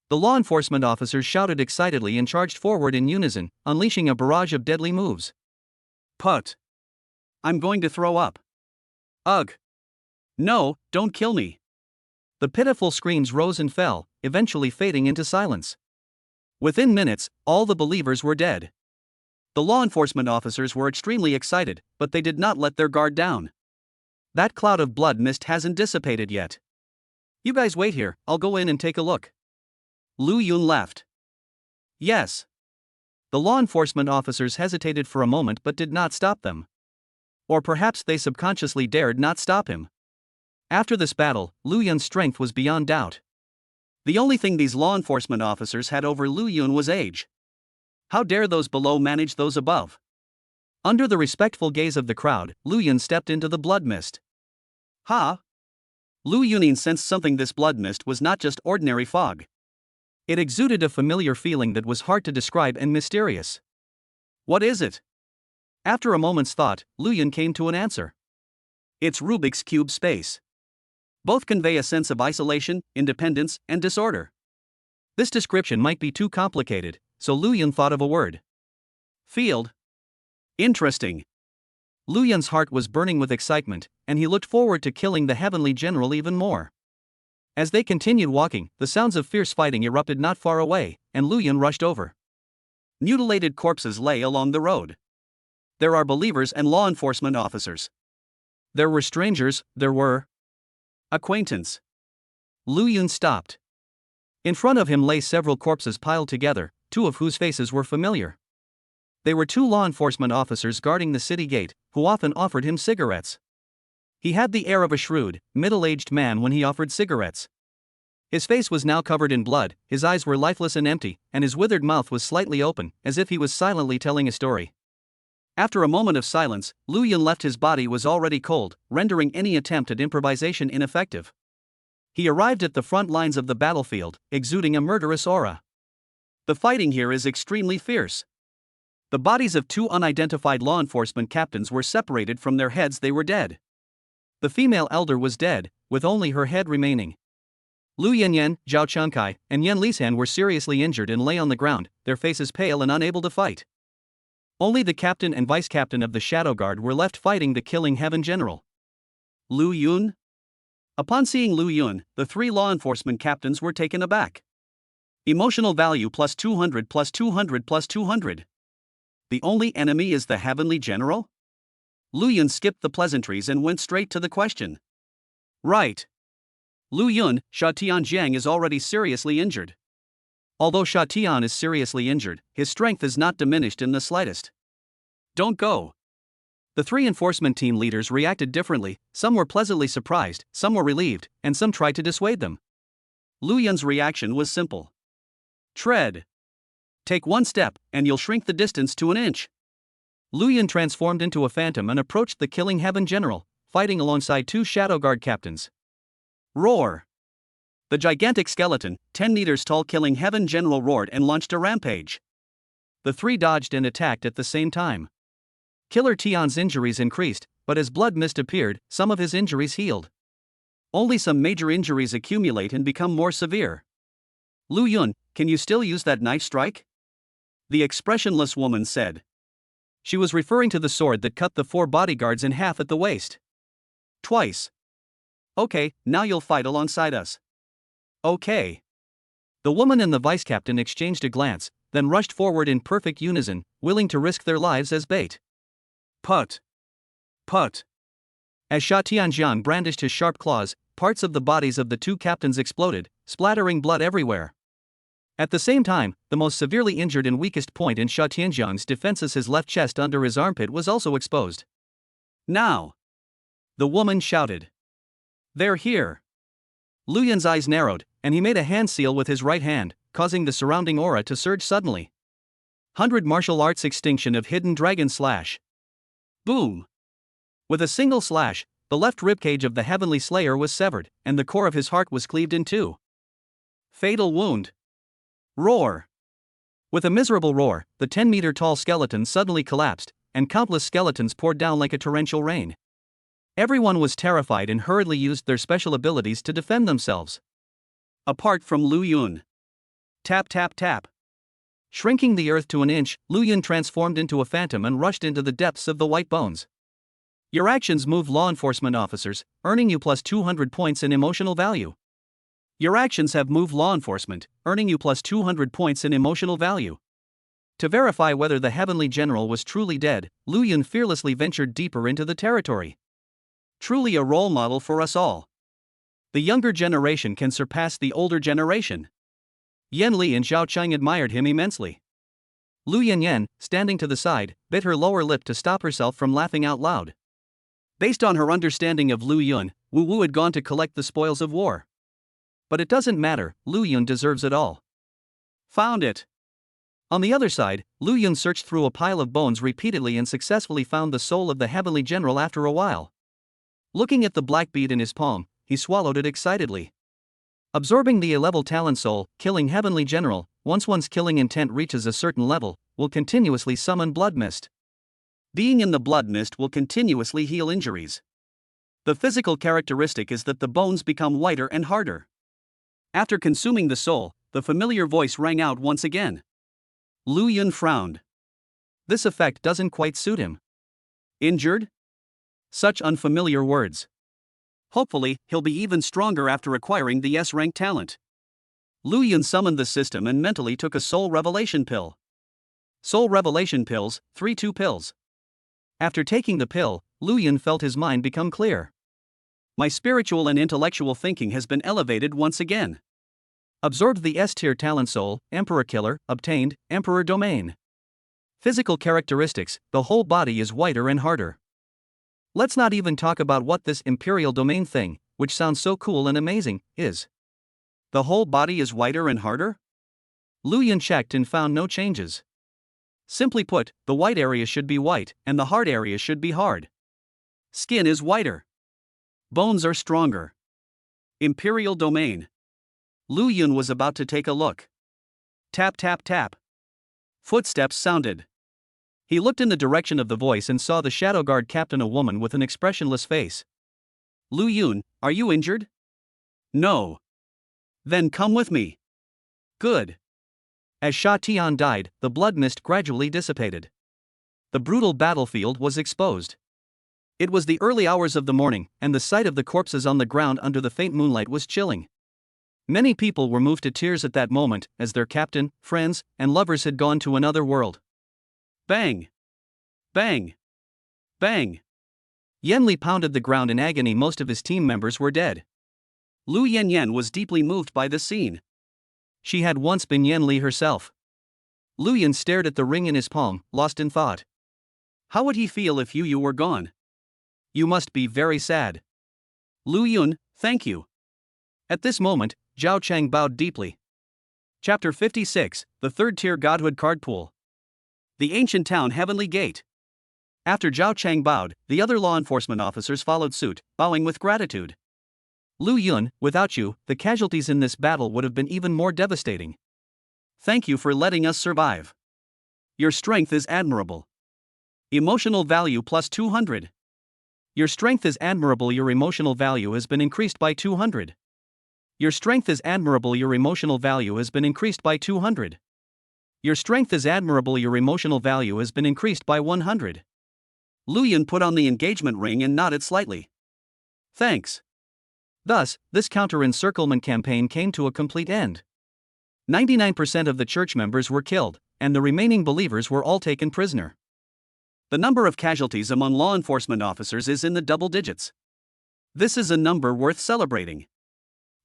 The law enforcement officers shouted excitedly and charged forward in unison, unleashing a barrage of deadly moves. Put. I'm going to throw up. Ugh. No, don't kill me. The pitiful screams rose and fell, eventually fading into silence. Within minutes, all the believers were dead. The law enforcement officers were extremely excited, but they did not let their guard down. That cloud of blood mist hasn't dissipated yet. You guys wait here, I'll go in and take a look. Lu Yun laughed. Yes. The law enforcement officers hesitated for a moment but did not stop them. Or perhaps they subconsciously dared not stop him. After this battle, Lu Yun's strength was beyond doubt. The only thing these law enforcement officers had over Lu Yun was age. How dare those below manage those above? Under the respectful gaze of the crowd, Lu Yun stepped into the blood mist. Ha! Lu Yunin sensed something. This blood mist was not just ordinary fog. It exuded a familiar feeling that was hard to describe and mysterious. What is it? After a moment's thought, Lu Yun came to an answer. It's Rubik's Cube space. Both convey a sense of isolation, independence, and disorder. This description might be too complicated, so Lu Yun thought of a word. Field. Interesting. Lu Yun's heart was burning with excitement, and he looked forward to killing the heavenly general even more. As they continued walking, the sounds of fierce fighting erupted not far away, and Lu Yun rushed over. Mutilated corpses lay along the road. There are believers and law enforcement officers. There were strangers, there were acquaintance. Lu Yun stopped. In front of him lay several corpses piled together, two of whose faces were familiar. They were two law enforcement officers guarding the city gate, who often offered him cigarettes. He had the air of a shrewd, middle-aged man when he offered cigarettes. His face was now covered in blood, his eyes were lifeless and empty, and his withered mouth was slightly open, as if he was silently telling a story. After a moment of silence, Lu Yun left. His body was already cold, rendering any attempt at improvisation ineffective. He arrived at the front lines of the battlefield, exuding a murderous aura. The fighting here is extremely fierce. The bodies of two unidentified law enforcement captains were separated from their heads. They were dead. The female elder was dead, with only her head remaining. Lu Yanyan, Zhao Changkai, and Yan Lisan were seriously injured and lay on the ground, their faces pale and unable to fight. Only the captain and vice captain of the Shadow Guard were left fighting the killing heaven general. Lu Yun? Upon seeing Lu Yun, the three law enforcement captains were taken aback. Emotional value plus 200 plus 200 plus 200. The only enemy is the heavenly general? Lu Yun skipped the pleasantries and went straight to the question. Right. Lu Yun, Sha Tianjiang is already seriously injured. Although Sha Tian is seriously injured, his strength is not diminished in the slightest. Don't go. The three enforcement team leaders reacted differently, some were pleasantly surprised, some were relieved, and some tried to dissuade them. Lu Yun's reaction was simple. Tread. Take one step, and you'll shrink the distance to an inch. Lu Yun transformed into a phantom and approached the killing heaven general, fighting alongside two Shadow Guard captains. Roar! The gigantic skeleton, 10 meters tall killing heaven general roared and launched a rampage. The three dodged and attacked at the same time. Killer Tian's injuries increased, but as blood mist appeared, some of his injuries healed. Only some major injuries accumulate and become more severe. Lu Yun, can you still use that knife strike? The expressionless woman said. She was referring to the sword that cut the four bodyguards in half at the waist. Twice. Okay, now you'll fight alongside us. Okay. The woman and the vice captain exchanged a glance, then rushed forward in perfect unison, willing to risk their lives as bait. Put. Put. As Sha Tianjiang brandished his sharp claws, parts of the bodies of the two captains exploded, splattering blood everywhere. At the same time, the most severely injured and weakest point in Sha Tianjiang's defenses, his left chest under his armpit, was also exposed. Now! The woman shouted. They're here! Lu Yun's eyes narrowed, and he made a hand seal with his right hand, causing the surrounding aura to surge suddenly. 100 martial arts extinction of hidden dragon slash. Boom! With a single slash, the left ribcage of the heavenly slayer was severed, and the core of his heart was cleaved in two. Fatal wound. Roar! With a miserable roar, the 10-meter-tall skeleton suddenly collapsed, and countless skeletons poured down like a torrential rain. Everyone was terrified and hurriedly used their special abilities to defend themselves. Apart from Lu Yun. Tap tap tap. Shrinking the earth to an inch, Lu Yun transformed into a phantom and rushed into the depths of the white bones. Your actions move law enforcement officers, earning you plus 200 points in emotional value. Your actions have moved law enforcement, earning you plus 200 points in emotional value. To verify whether the heavenly general was truly dead, Lu Yun fearlessly ventured deeper into the territory. Truly a role model for us all. The younger generation can surpass the older generation. Yan Li and Zhao Cheng admired him immensely. Lu Yanyan, standing to the side, bit her lower lip to stop herself from laughing out loud. Based on her understanding of Lu Yun, Wu Wu had gone to collect the spoils of war. But it doesn't matter, Lu Yun deserves it all. Found it. On the other side, Lu Yun searched through a pile of bones repeatedly and successfully found the soul of the heavenly general after a while. Looking at the black bead in his palm, he swallowed it excitedly. Absorbing the A-level talent soul, killing heavenly general, once one's killing intent reaches a certain level, will continuously summon blood mist. Being in the blood mist will continuously heal injuries. The physical characteristic is that the bones become whiter and harder. After consuming the soul, the familiar voice rang out once again. Lu Yun frowned. This effect doesn't quite suit him. Injured? Such unfamiliar words. Hopefully, he'll be even stronger after acquiring the S-rank talent. Lu Yun summoned the system and mentally took a soul revelation pill. Soul revelation pills, 3-2 pills. After taking the pill, Lu Yun felt his mind become clear. My spiritual and intellectual thinking has been elevated once again. Absorbed the S-tier talent soul, Emperor Killer, obtained, Emperor Domain. Physical characteristics, the whole body is whiter and harder. Let's not even talk about what this Imperial Domain thing, which sounds so cool and amazing, is. The whole body is whiter and harder? Lu Yun checked and found no changes. Simply put, the white area should be white, and the hard area should be hard. Skin is whiter. Bones are stronger. Imperial Domain. Lu Yun was about to take a look. Tap tap tap. Footsteps sounded. He looked in the direction of the voice and saw the Shadow Guard captain, a woman with an expressionless face. Lu Yun, are you injured? No. Then come with me. Good. As Sha Tian died, the blood mist gradually dissipated. The brutal battlefield was exposed. It was the early hours of the morning, and the sight of the corpses on the ground under the faint moonlight was chilling. Many people were moved to tears at that moment, as their captain, friends, and lovers had gone to another world. Bang! Bang! Bang! Yan Li pounded the ground in agony. Most of his team members were dead. Lu Yanyan was deeply moved by this scene. She had once been Yan Li herself. Lu Yun stared at the ring in his palm, lost in thought. How would he feel if you were gone? You must be very sad. Lu Yun, thank you. At this moment, Zhao Cheng bowed deeply. Chapter 56, the third-tier Godhood Card Pool. The ancient town Heavenly Gate. After Zhao Cheng bowed, the other law enforcement officers followed suit, bowing with gratitude. Lu Yun, without you, the casualties in this battle would have been even more devastating. Thank you for letting us survive. Your strength is admirable. Emotional value plus 200. Your strength is admirable. Your emotional value has been increased by 200. Your strength is admirable. Your emotional value has been increased by 200. Your strength is admirable. Your emotional value has been increased by 100. Lu Yun put on the engagement ring and nodded slightly. Thanks. Thus, this counter-encirclement campaign came to a complete end. 99% of the church members were killed, and the remaining believers were all taken prisoner. The number of casualties among law enforcement officers is in the double digits. This is a number worth celebrating.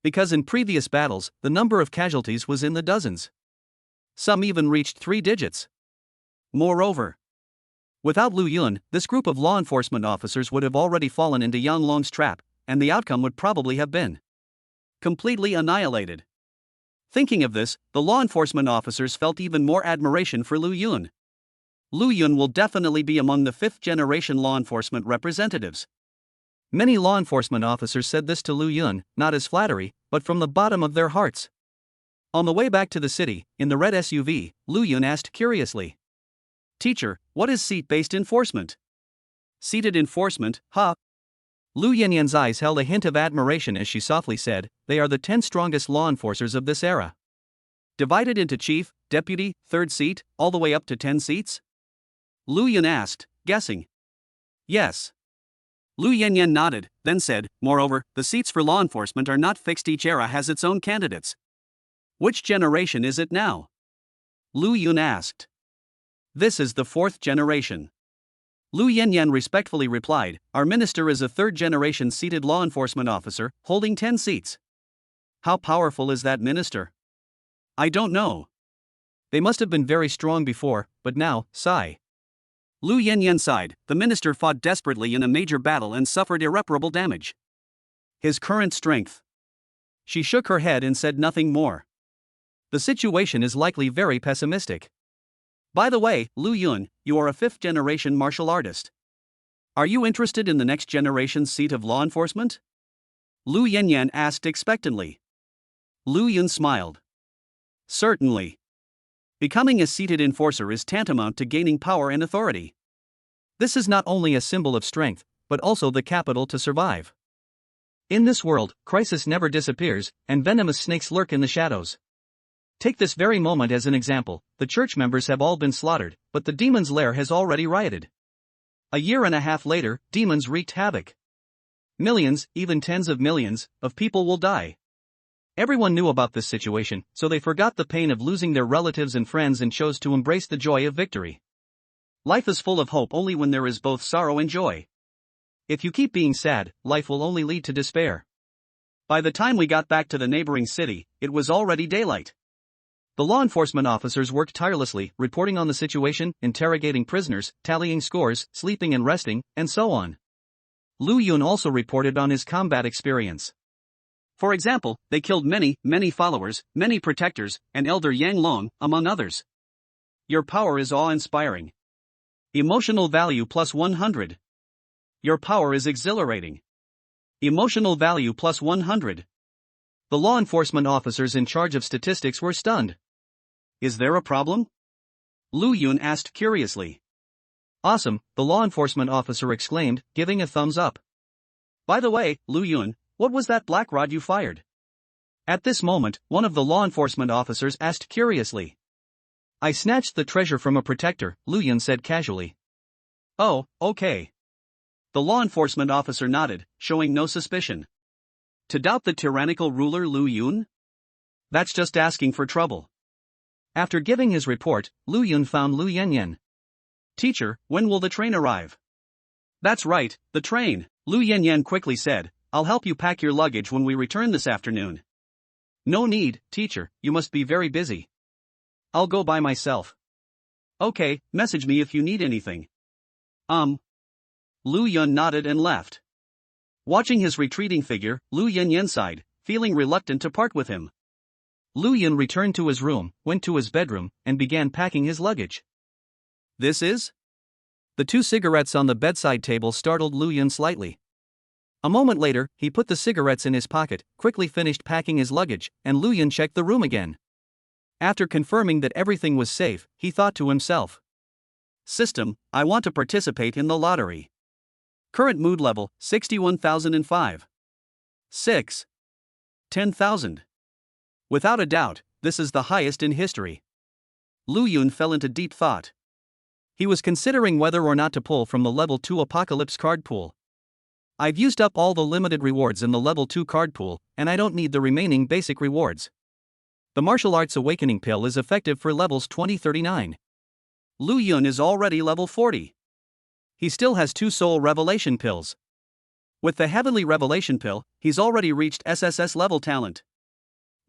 Because in previous battles, the number of casualties was in the dozens. Some even reached 3 digits. Moreover, without Lu Yun, this group of law enforcement officers would have already fallen into Yang Long's trap, and the outcome would probably have been completely annihilated. Thinking of this, the law enforcement officers felt even more admiration for Lu Yun. Lu Yun will definitely be among the 5th-generation law enforcement representatives. Many law enforcement officers said this to Lu Yun, not as flattery, but from the bottom of their hearts. On the way back to the city, in the red SUV, Lu Yun asked curiously. Teacher, what is seat-based enforcement? Seated enforcement, huh? Lu Yanyan's eyes held a hint of admiration as she softly said, they are the 10 strongest law enforcers of this era. Divided into chief, deputy, 3rd seat, all the way up to 10 seats? Lu Yun asked, guessing. Yes. Lu Yanyan nodded, then said, moreover, the seats for law enforcement are not fixed, each era has its own candidates. Which generation is it now? Lu Yun asked. This is the 4th generation. Lu Yanyan respectfully replied, our minister is a 3rd-generation seated law enforcement officer, holding 10 seats. How powerful is that minister? I don't know. They must have been very strong before, but now, sigh. Lu Yanyan sighed. The minister fought desperately in a major battle and suffered irreparable damage. His current strength. She shook her head and said nothing more. The situation is likely very pessimistic. By the way, Lu Yun, you are a 5th-generation martial artist. Are you interested in the next generation's seat of law enforcement? Lu Yanyan asked expectantly. Lu Yun smiled. Certainly. Becoming a seated enforcer is tantamount to gaining power and authority. This is not only a symbol of strength, but also the capital to survive. In this world, crisis never disappears, and venomous snakes lurk in the shadows. Take this very moment as an example. The church members have all been slaughtered, but the demon's lair has already rioted. A year and a half later, demons wreaked havoc. Millions, even tens of millions, of people will die. Everyone knew about this situation, so they forgot the pain of losing their relatives and friends and chose to embrace the joy of victory. Life is full of hope only when there is both sorrow and joy. If you keep being sad, life will only lead to despair. By the time we got back to the neighboring city, it was already daylight. The law enforcement officers worked tirelessly, reporting on the situation, interrogating prisoners, tallying scores, sleeping and resting, and so on. Lu Yun also reported on his combat experience. For example, they killed many followers, many protectors, and Elder Yang Long, among others. Your power is awe-inspiring. Emotional value plus 100. Your power is exhilarating. Emotional value plus 100. The law enforcement officers in charge of statistics were stunned. Is there a problem? Lu Yun asked curiously. Awesome, the law enforcement officer exclaimed, giving a thumbs up. By the way, Lu Yun, what was that black rod you fired? At this moment, one of the law enforcement officers asked curiously. I snatched the treasure from a protector, Lu Yun said casually. Oh, okay. The law enforcement officer nodded, showing no suspicion. To doubt the tyrannical ruler Lu Yun? That's just asking for trouble. After giving his report, Lu Yun found Lu Yanyan. Teacher, when will the train arrive? That's right, the train, Lu Yanyan quickly said. I'll help you pack your luggage when we return this afternoon. No need, teacher, you must be very busy. I'll go by myself. Okay, message me if you need anything. Lu Yun nodded and left. Watching his retreating figure, Lu Yanyan sighed, feeling reluctant to part with him. Lu Yun returned to his room, went to his bedroom, and began packing his luggage. This is? The 2 cigarettes on the bedside table startled Lu Yun slightly. A moment later, he put the cigarettes in his pocket, quickly finished packing his luggage, and Lu Yun checked the room again. After confirming that everything was safe, he thought to himself. System, I want to participate in the lottery. Current mood level, 61,005. 6. 10,000. Without a doubt, this is the highest in history. Lu Yun fell into deep thought. He was considering whether or not to pull from the level 2 Apocalypse card pool. I've used up all the limited rewards in the level 2 card pool, and I don't need the remaining basic rewards. The Martial Arts Awakening Pill is effective for levels 20-39. Lu Yun is already level 40. He still has 2 Soul Revelation Pills. With the Heavenly Revelation Pill, he's already reached SSS level talent.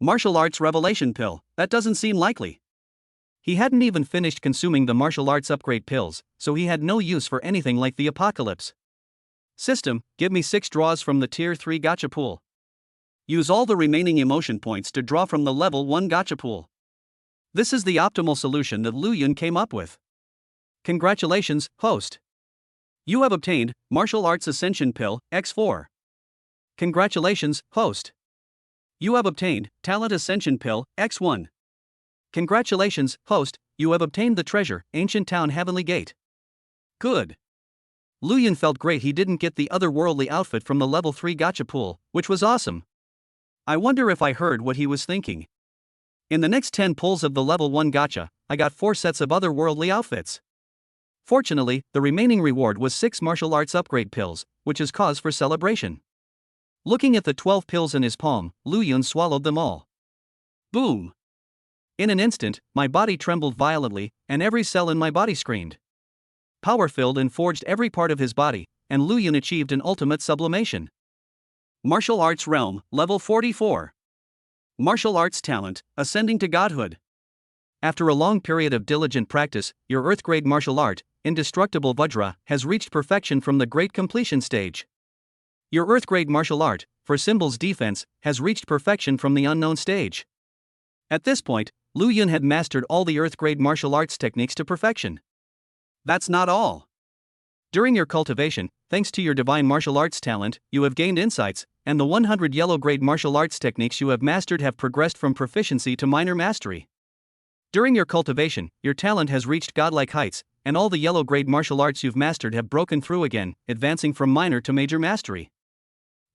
Martial Arts Revelation Pill, that doesn't seem likely. He hadn't even finished consuming the martial arts upgrade pills, so he had no use for anything like the Apocalypse. System, give me 6 draws from the Tier 3 gacha pool. Use all the remaining emotion points to draw from the level 1 gacha pool. This is the optimal solution that Lu Yun came up with. Congratulations, host. You have obtained Martial Arts Ascension Pill X4. Congratulations, host. You have obtained Talent Ascension Pill X1. Congratulations, host, you have obtained the treasure, Ancient Town Heavenly Gate. Good. Lu Yun felt great he didn't get the otherworldly outfit from the level 3 gacha pool, which was awesome. I wonder if I heard what he was thinking. In the next 10 pulls of the level 1 gacha, I got 4 sets of otherworldly outfits. Fortunately, the remaining reward was 6 martial arts upgrade pills, which is cause for celebration. Looking at the 12 pills in his palm, Lu Yun swallowed them all. Boom! In an instant, my body trembled violently, and every cell in my body screamed. Power filled and forged every part of his body, and Lu Yun achieved an ultimate sublimation. Martial Arts Realm, Level 44. Martial Arts Talent, Ascending to Godhood. After a long period of diligent practice, your Earth-grade martial art, Indestructible Vajra, has reached perfection from the Great Completion stage. Your Earth-grade martial art, for Symbol's Defense, has reached perfection from the Unknown stage. At this point, Lu Yun had mastered all the Earth-grade martial arts techniques to perfection. That's not all. During your cultivation, thanks to your divine martial arts talent, you have gained insights, and the 100 yellow-grade martial arts techniques you have mastered have progressed from proficiency to minor mastery. During your cultivation, your talent has reached godlike heights, and all the yellow-grade martial arts you've mastered have broken through again, advancing from minor to major mastery.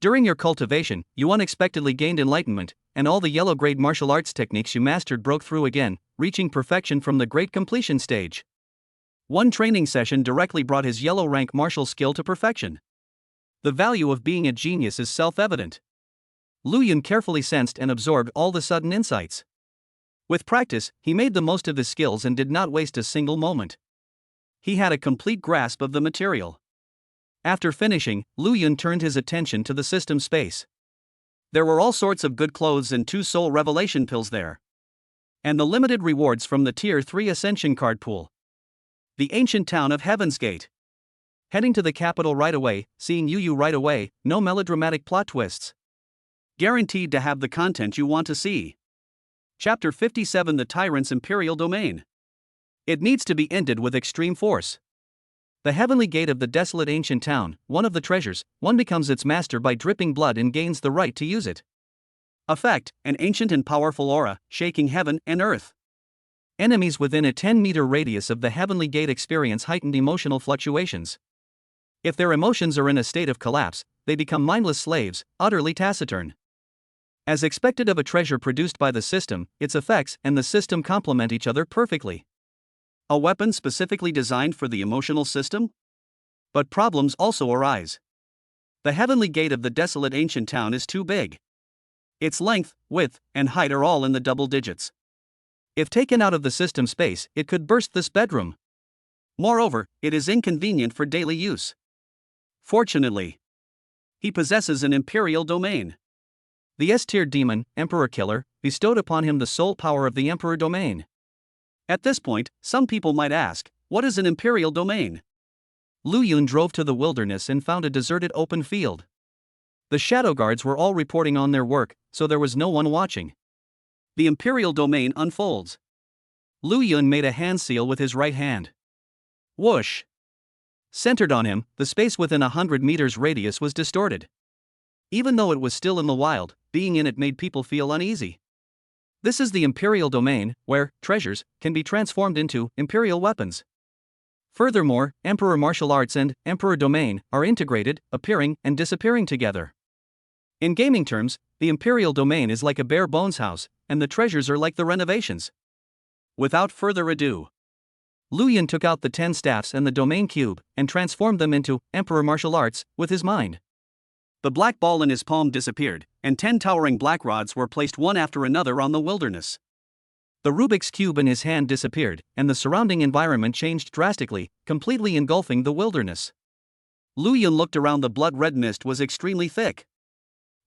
During your cultivation, you unexpectedly gained enlightenment, and all the yellow-grade martial arts techniques you mastered broke through again, reaching perfection from the Great Completion stage. One training session directly brought his yellow-rank martial skill to perfection. The value of being a genius is self-evident. Lu Yun carefully sensed and absorbed all the sudden insights. With practice, he made the most of his skills and did not waste a single moment. He had a complete grasp of the material. After finishing, Lu Yun turned his attention to the system space. There were all sorts of good clothes and 2 soul revelation pills there. And the limited rewards from the Tier 3 Ascension card pool. The ancient town of Heaven's Gate. Heading to the capital right away, seeing Yu right away, no melodramatic plot twists. Guaranteed to have the content you want to see. Chapter 57, The Tyrant's Imperial Domain. It needs to be ended with extreme force. The heavenly gate of the desolate ancient town, one of the treasures, one becomes its master by dripping blood and gains the right to use it. Effect, an ancient and powerful aura, shaking heaven and earth. Enemies within a 10-meter radius of the heavenly gate experience heightened emotional fluctuations. If their emotions are in a state of collapse, they become mindless slaves, utterly taciturn. As expected of a treasure produced by the system, its effects and the system complement each other perfectly. A weapon specifically designed for the emotional system? But problems also arise. The heavenly gate of the desolate ancient town is too big. Its length, width, and height are all in the double digits. If taken out of the system space, it could burst this bedroom. Moreover, it is inconvenient for daily use. Fortunately, he possesses an imperial domain. The S-tier demon, Emperor Killer, bestowed upon him the sole power of the Emperor domain. At this point, some people might ask, what is an imperial domain? Lu Yun drove to the wilderness and found a deserted open field. The shadow guards were all reporting on their work, so there was no one watching. The imperial domain unfolds. Lu Yun made a hand seal with his right hand. Whoosh! Centered on him, the space within 100 meters radius was distorted. Even though it was still in the wild, being in it made people feel uneasy. This is the imperial domain, where treasures can be transformed into imperial weapons. Furthermore, Emperor Martial Arts and Emperor Domain are integrated, appearing and disappearing together. In gaming terms, the imperial domain is like a bare bones house, and the treasures are like the renovations. Without further ado, Lu Yun took out the 10 staffs and the domain cube, and transformed them into Emperor Martial Arts with his mind. The black ball in his palm disappeared, and 10 towering black rods were placed one after another on the wilderness. The Rubik's Cube in his hand disappeared, and the surrounding environment changed drastically, completely engulfing the wilderness. Lu Yun looked around. The blood-red mist was extremely thick.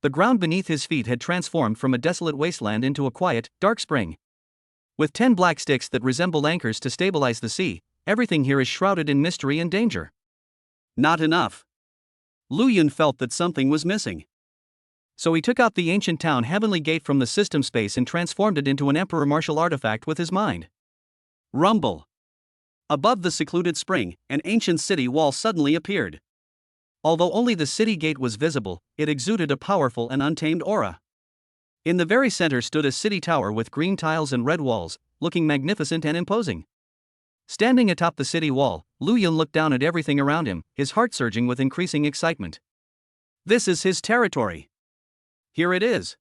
The ground beneath his feet had transformed from a desolate wasteland into a quiet, dark spring. With 10 black sticks that resemble anchors to stabilize the sea, everything here is shrouded in mystery and danger. Not enough. Lu Yun felt that something was missing. So he took out the ancient town heavenly gate from the system space and transformed it into an emperor martial artifact with his mind. Rumble. Above the secluded spring, an ancient city wall suddenly appeared. Although only the city gate was visible, it exuded a powerful and untamed aura. In the very center stood a city tower with green tiles and red walls, looking magnificent and imposing. Standing atop the city wall, Lu Yun looked down at everything around him, his heart surging with increasing excitement. This is his territory. Here it is.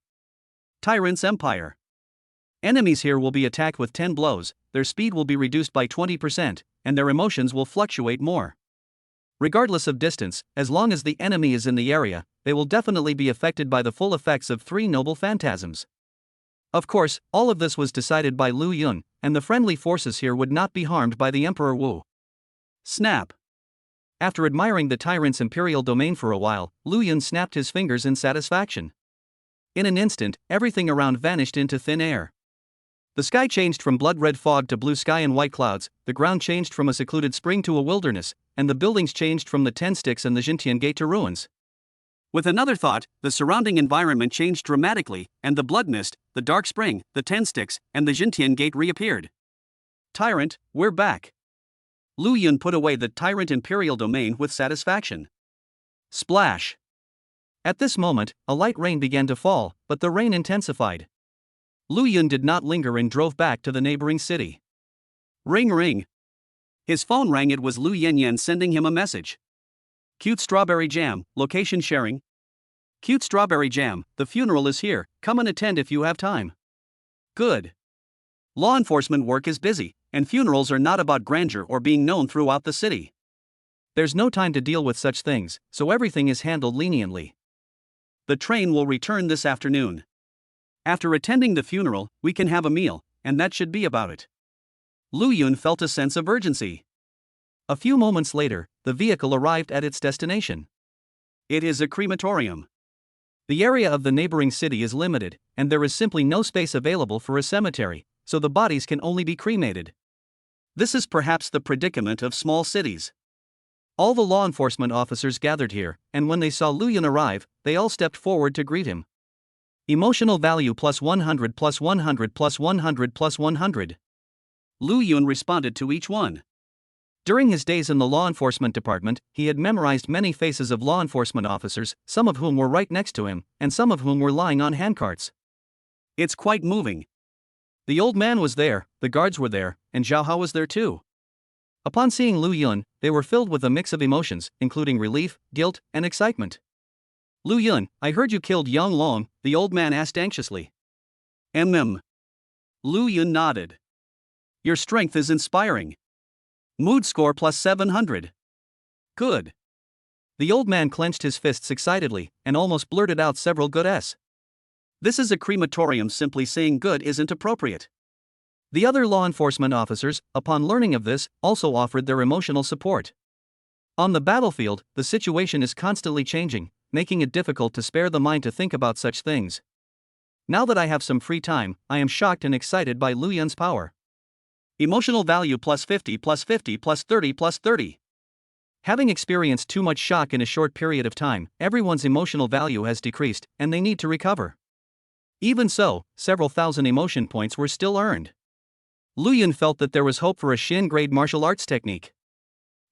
Tyrant's Empire. Enemies here will be attacked with 10 blows, their speed will be reduced by 20%, and their emotions will fluctuate more. Regardless of distance, as long as the enemy is in the area, they will definitely be affected by the full effects of 3 noble phantasms. Of course, all of this was decided by Lu Yun, and the friendly forces here would not be harmed by the Emperor Wu. Snap. After admiring the tyrant's imperial domain for a while, Lu Yun snapped his fingers in satisfaction. In an instant, everything around vanished into thin air. The sky changed from blood-red fog to blue sky and white clouds, the ground changed from a secluded spring to a wilderness, and the buildings changed from the 10 sticks and the Jintian Gate to ruins. With another thought, the surrounding environment changed dramatically, and the blood mist, the dark spring, the 10 sticks, and the Jintian Gate reappeared. Tyrant, we're back. Lu Yun put away the tyrant imperial domain with satisfaction. Splash. At this moment, a light rain began to fall, but the rain intensified. Lu Yun did not linger and drove back to the neighboring city. Ring ring. His phone rang. It was Lu Yanyan sending him a message. Cute strawberry jam, location sharing. Cute strawberry jam, the funeral is here, come and attend if you have time. Good. Law enforcement work is busy, and funerals are not about grandeur or being known throughout the city. There's no time to deal with such things, so everything is handled leniently. The train will return this afternoon. After attending the funeral, we can have a meal, and that should be about it. Lu Yun felt a sense of urgency. A few moments later, the vehicle arrived at its destination. It is a crematorium. The area of the neighboring city is limited, and there is simply no space available for a cemetery, so the bodies can only be cremated. This is perhaps the predicament of small cities. All the law enforcement officers gathered here, and when they saw Lu Yun arrive, they all stepped forward to greet him. Emotional value plus 100 plus 100 plus 100 plus 100. Lu Yun responded to each one. During his days in the law enforcement department, he had memorized many faces of law enforcement officers, some of whom were right next to him, and some of whom were lying on handcarts. It's quite moving. The old man was there, the guards were there, and Zhao Hao was there too. Upon seeing Lu Yun, they were filled with a mix of emotions, including relief, guilt, and excitement. Lu Yun, I heard you killed Yang Long, the old man asked anxiously. Lu Yun nodded. Your strength is inspiring. Mood score plus 700. Good. The old man clenched his fists excitedly, and almost blurted out several good S. This is a crematorium, simply saying good isn't appropriate. The other law enforcement officers, upon learning of this, also offered their emotional support. On the battlefield, the situation is constantly changing, making it difficult to spare the mind to think about such things. Now that I have some free time, I am shocked and excited by Lu Yun's power. Emotional value plus 50 plus 50 plus 30 plus 30. Having experienced too much shock in a short period of time, everyone's emotional value has decreased, and they need to recover. Even so, several thousand emotion points were still earned. Lu Yun felt that there was hope for a Shin-grade martial arts technique.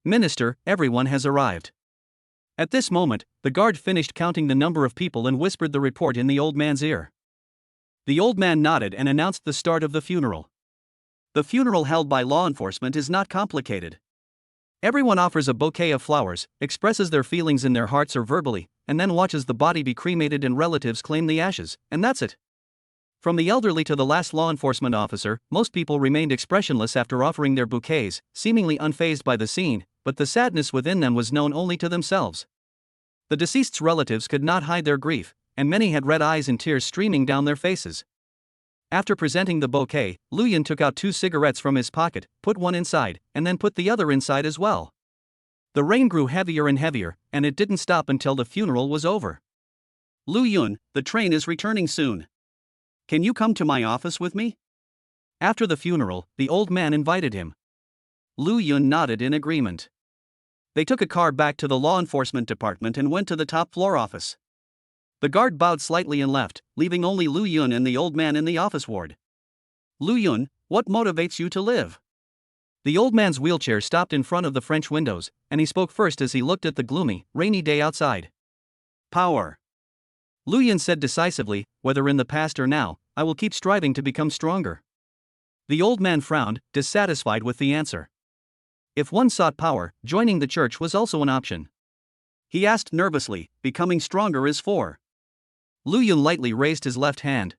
Minister, everyone has arrived. At this moment, the guard finished counting the number of people and whispered the report in the old man's ear. The old man nodded and announced the start of the funeral. The funeral held by law enforcement is not complicated. Everyone offers a bouquet of flowers, expresses their feelings in their hearts or verbally, and then watches the body be cremated and relatives claim the ashes, and that's it. From the elderly to the last law enforcement officer, most people remained expressionless after offering their bouquets, seemingly unfazed by the scene, but the sadness within them was known only to themselves. The deceased's relatives could not hide their grief, and many had red eyes and tears streaming down their faces. After presenting the bouquet, Lu Yun took out 2 cigarettes from his pocket, put one inside, and then put the other inside as well. The rain grew heavier and heavier, and it didn't stop until the funeral was over. Lu Yun, the train is returning soon. Can you come to my office with me? After the funeral, the old man invited him. Lu Yun nodded in agreement. They took a car back to the law enforcement department and went to the top floor office. The guard bowed slightly and left, leaving only Lu Yun and the old man in the office ward. Lu Yun, what motivates you to live? The old man's wheelchair stopped in front of the French windows, and he spoke first as he looked at the gloomy, rainy day outside. Power. Lu Yun said decisively, whether in the past or now, I will keep striving to become stronger. The old man frowned, dissatisfied with the answer. If one sought power, joining the church was also an option. He asked nervously, becoming stronger is for. Lu Yun lightly raised his left hand.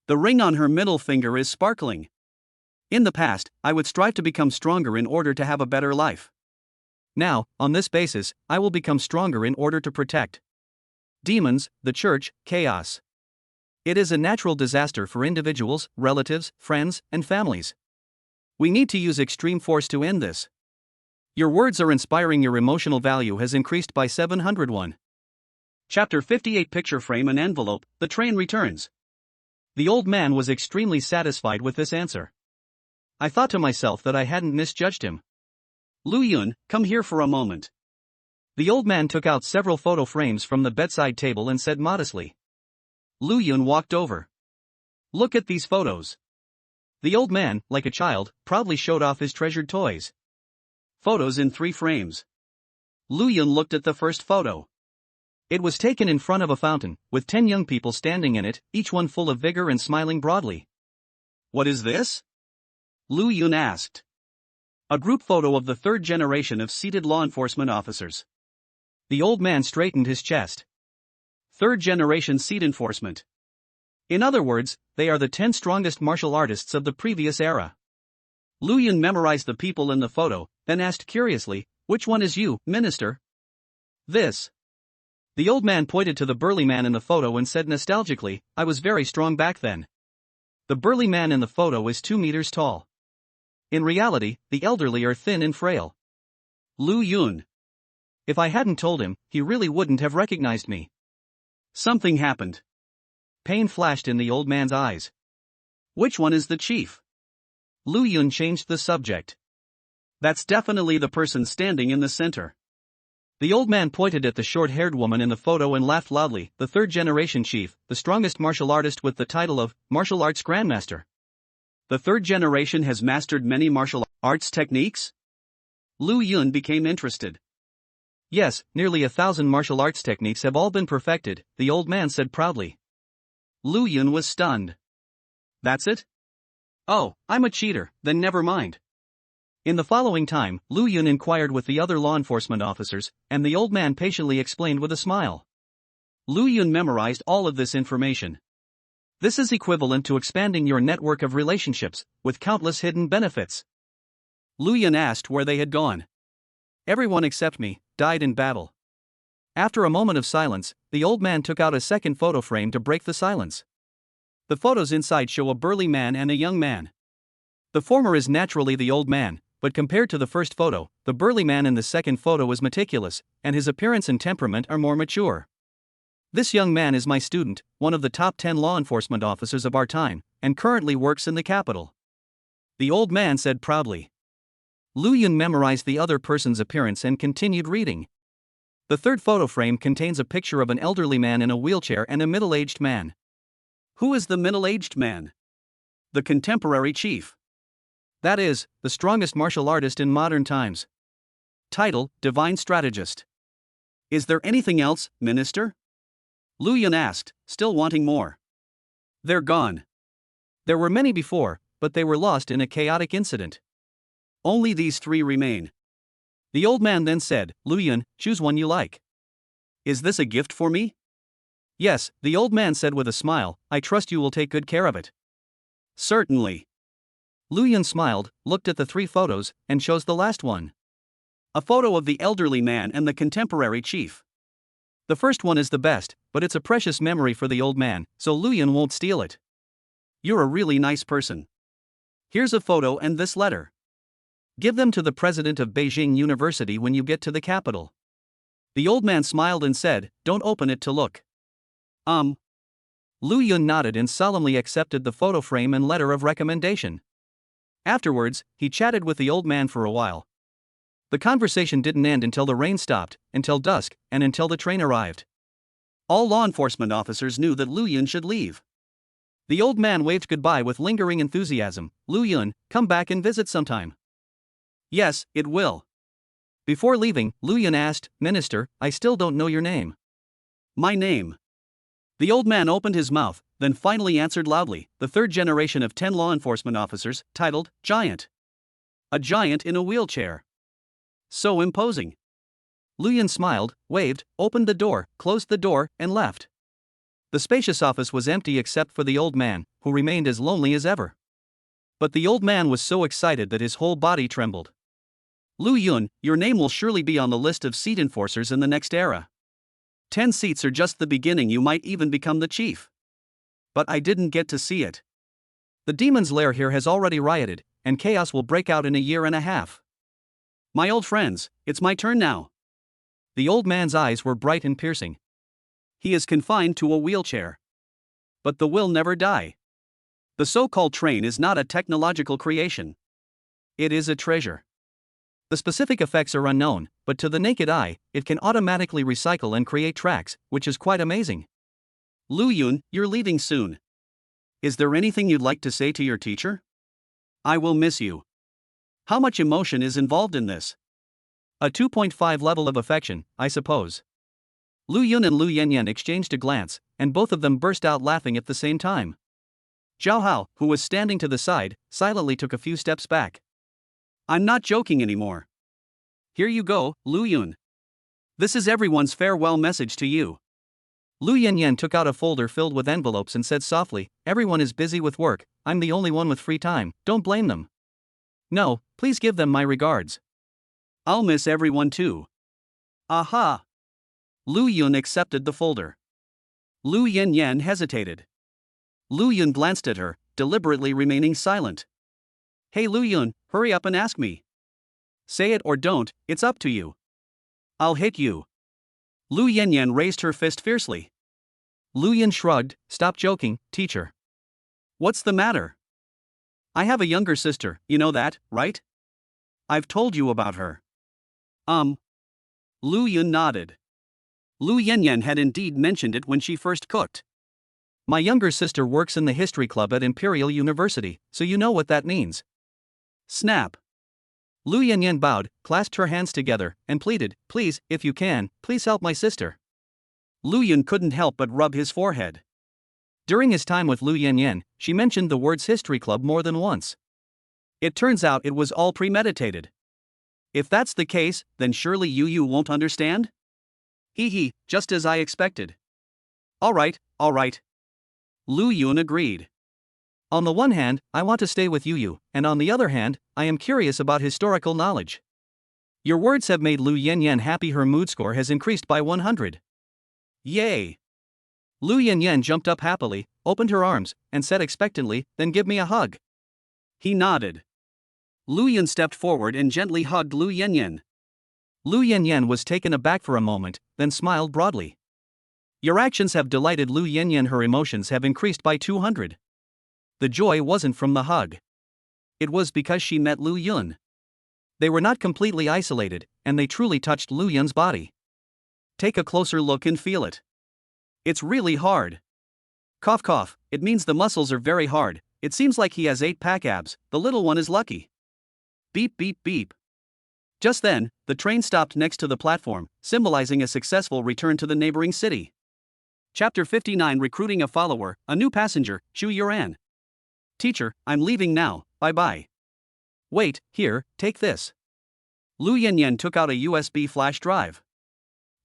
The ring on her middle finger is sparkling. In the past, I would strive to become stronger in order to have a better life. Now, on this basis, I will become stronger in order to protect demons, the church, chaos. It is a natural disaster for individuals, relatives, friends, and families. We need to use extreme force to end this. Your words are inspiring. Your emotional value has increased by 701. Chapter 58 Picture frame and envelope, the train returns. The old man was extremely satisfied with this answer. I thought to myself that I hadn't misjudged him. Lu Yun, come here for a moment. The old man took out several photo frames from the bedside table and said modestly. Lu Yun walked over. Look at these photos. The old man, like a child, proudly showed off his treasured toys. Photos in 3 frames. Lu Yun looked at the first photo. It was taken in front of a fountain, with 10 young people standing in it, each one full of vigor and smiling broadly. What is this? Lu Yun asked. A group photo of the 3rd generation of seated law enforcement officers. The old man straightened his chest. 3rd generation seat enforcement. In other words, they are the 10 strongest martial artists of the previous era. Lu Yun memorized the people in the photo, then asked curiously, which one is you, minister? This. The old man pointed to the burly man in the photo and said nostalgically, I was very strong back then. The burly man in the photo is 2 meters tall. In reality, the elderly are thin and frail. Lu Yun. If I hadn't told him, he really wouldn't have recognized me. Something happened. Pain flashed in the old man's eyes. Which one is the chief? Lu Yun changed the subject. That's definitely the person standing in the center. The old man pointed at the short-haired woman in the photo and laughed loudly, the 3rd generation chief, the strongest martial artist with the title of martial arts grandmaster. The 3rd generation has mastered many martial arts techniques? Lu Yun became interested. Yes, nearly 1,000 martial arts techniques have all been perfected, the old man said proudly. Lu Yun was stunned. That's it? Oh, I'm a cheater, then never mind. In the following time, Lu Yun inquired with the other law enforcement officers, and the old man patiently explained with a smile. Lu Yun memorized all of this information. This is equivalent to expanding your network of relationships, with countless hidden benefits. Lu Yun asked where they had gone. Everyone except me died in battle. After a moment of silence, the old man took out a second photo frame to break the silence. The photos inside show a burly man and a young man. The former is naturally the old man, but compared to the first photo, the burly man in the second photo is meticulous, and his appearance and temperament are more mature. This young man is my student, one of the top 10 law enforcement officers of our time, and currently works in the capital. The old man said proudly. Lu Yun memorized the other person's appearance and continued reading. The 3rd photo frame contains a picture of an elderly man in a wheelchair and a middle-aged man. Who is the middle-aged man? The contemporary chief. That is, the strongest martial artist in modern times. Title, Divine Strategist. Is there anything else, Minister? Lu Yun asked, still wanting more. They're gone. There were many before, but they were lost in a chaotic incident. Only these 3 remain. The old man then said, Lu Yun, choose one you like. Is this a gift for me? Yes, the old man said with a smile, I trust you will take good care of it. Certainly. Lu Yun smiled, looked at the 3 photos, and chose the last one. A photo of the elderly man and the contemporary chief. The first one is the best, but it's a precious memory for the old man, so Lu Yun won't steal it. You're a really nice person. Here's a photo and this letter. Give them to the president of Beijing University when you get to the capital. The old man smiled and said, don't open it to look. Lu Yun nodded and solemnly accepted the photo frame and letter of recommendation. Afterwards, he chatted with the old man for a while. The conversation didn't end until the rain stopped, until dusk, and until the train arrived. All law enforcement officers knew that Lu Yun should leave. The old man waved goodbye with lingering enthusiasm. Lu Yun, come back and visit sometime. Yes, it will. Before leaving, Lu Yun asked, Minister, I still don't know your name. My name. The old man opened his mouth, then finally answered loudly, the 3rd generation of 10 law enforcement officers, titled, Giant. A giant in a wheelchair. So imposing. Lu Yun smiled, waved, opened the door, closed the door, and left. The spacious office was empty except for the old man, who remained as lonely as ever. But the old man was so excited that his whole body trembled. Lu Yun, your name will surely be on the list of seat enforcers in the next era. 10 seats are just the beginning, you might even become the chief. But I didn't get to see it. The demon's lair here has already rioted, and chaos will break out in a year and a half. My old friends, it's my turn now. The old man's eyes were bright and piercing. He is confined to a wheelchair. But the will never die. The so-called train is not a technological creation. It is a treasure. The specific effects are unknown, but to the naked eye, it can automatically recycle and create tracks, which is quite amazing. Lu Yun, you're leaving soon. Is there anything you'd like to say to your teacher? I will miss you. How much emotion is involved in this? A 2.5 level of affection, I suppose. Lu Yun and Lu Yanyan exchanged a glance, and both of them burst out laughing at the same time. Zhao Hao, who was standing to the side, silently took a few steps back. I'm not joking anymore. Here you go, Lu Yun. This is everyone's farewell message to you. Lu Yanyan took out a folder filled with envelopes and said softly, everyone is busy with work, I'm the only one with free time, don't blame them. No, please give them my regards. I'll miss everyone too. Aha! Lu Yun accepted the folder. Lu Yanyan hesitated. Lu Yun glanced at her, deliberately remaining silent. Hey Lu Yun, hurry up and ask me. Say it or don't, it's up to you. I'll hit you. Lu Yanyan raised her fist fiercely. Lu Yun shrugged, stop joking, teacher. What's the matter? I have a younger sister, you know that, right? I've told you about her. Lu Yun nodded. Lu Yanyan had indeed mentioned it when she first cooked. My younger sister works in the history club at Imperial University, so you know what that means. Snap. Lu Yanyan bowed, clasped her hands together, and pleaded, please, if you can, please help my sister. Lu Yun couldn't help but rub his forehead. During his time with Lu Yanyan, she mentioned the words history club more than once. It turns out it was all premeditated. If that's the case, then surely Yu won't understand? Hee, just as I expected. All right. Lu Yun agreed. On the one hand, I want to stay with Yu, and on the other hand, I am curious about historical knowledge. Your words have made Lu Yanyan happy, her mood score has increased by 100. Yay! Lu Yanyan jumped up happily, opened her arms, and said expectantly, then give me a hug. He nodded. Lu Yun stepped forward and gently hugged Lu Yanyan. Lu Yanyan was taken aback for a moment, then smiled broadly. Your actions have delighted Lu Yanyan, her emotions have increased by 200. The joy wasn't from the hug. It was because she met Lu Yun. They were not completely isolated, and they truly touched Lu Yun's body. Take a closer look and feel it. It's really hard. Cough cough, it means the muscles are very hard, it seems like he has 8-pack abs, the little one is lucky. Beep beep beep. Just then, the train stopped next to the platform, symbolizing a successful return to the neighboring city. Chapter 59, Recruiting a Follower, a New Passenger, Xu Yuran. Teacher, I'm leaving now, bye-bye. Wait, here, take this. Lu Yanyan took out a USB flash drive.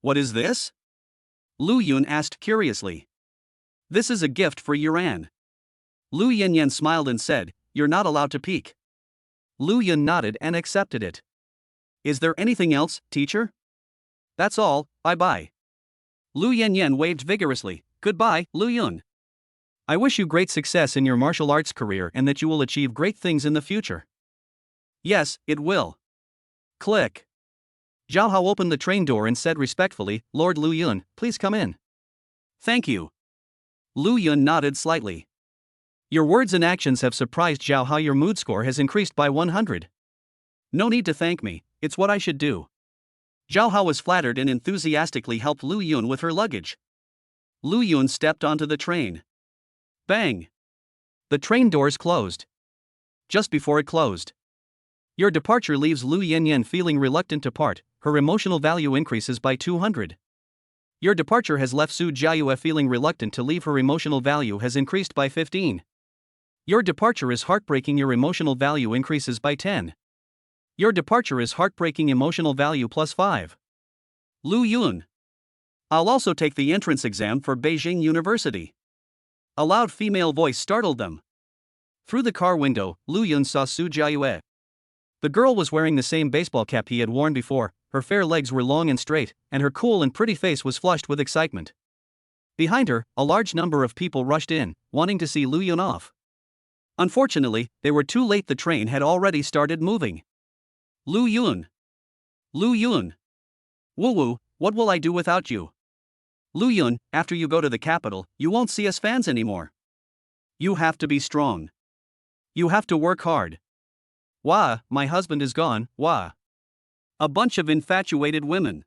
What is this? Lu Yun asked curiously. This is a gift for Yuran. Lu Yanyan smiled and said, you're not allowed to peek. Lu Yun nodded and accepted it. Is there anything else, teacher? That's all, bye-bye. Lu Yanyan waved vigorously. Goodbye, Lu Yun. I wish you great success in your martial arts career and that you will achieve great things in the future. Yes, it will. Click. Zhao Hao opened the train door and said respectfully, Lord Lu Yun, please come in. Thank you. Lu Yun nodded slightly. Your words and actions have surprised Zhao Hao. Your mood score has increased by 100. No need to thank me, it's what I should do. Zhao Hao was flattered and enthusiastically helped Lu Yun with her luggage. Lu Yun stepped onto the train. Bang! The train doors closed. Just before it closed, your departure leaves Lu Yanyan feeling reluctant to part, her emotional value increases by 200. Your departure has left Su Jiayue feeling reluctant to leave, her emotional value has increased by 15. Your departure is heartbreaking, your emotional value increases by 10. Your departure is heartbreaking, emotional value plus 5. Lu Yun. I'll also take the entrance exam for Beijing University. A loud female voice startled them. Through the car window, Lu Yun saw Su Jiayue. The girl was wearing the same baseball cap he had worn before, her fair legs were long and straight, and her cool and pretty face was flushed with excitement. Behind her, a large number of people rushed in, wanting to see Lu Yun off. Unfortunately, they were too late, the train had already started moving. Lu Yun! Lu Yun! Woo woo, what will I do without you? Lu Yun, after you go to the capital, you won't see us fans anymore. You have to be strong. You have to work hard. Wah, my husband is gone, wah. A bunch of infatuated women.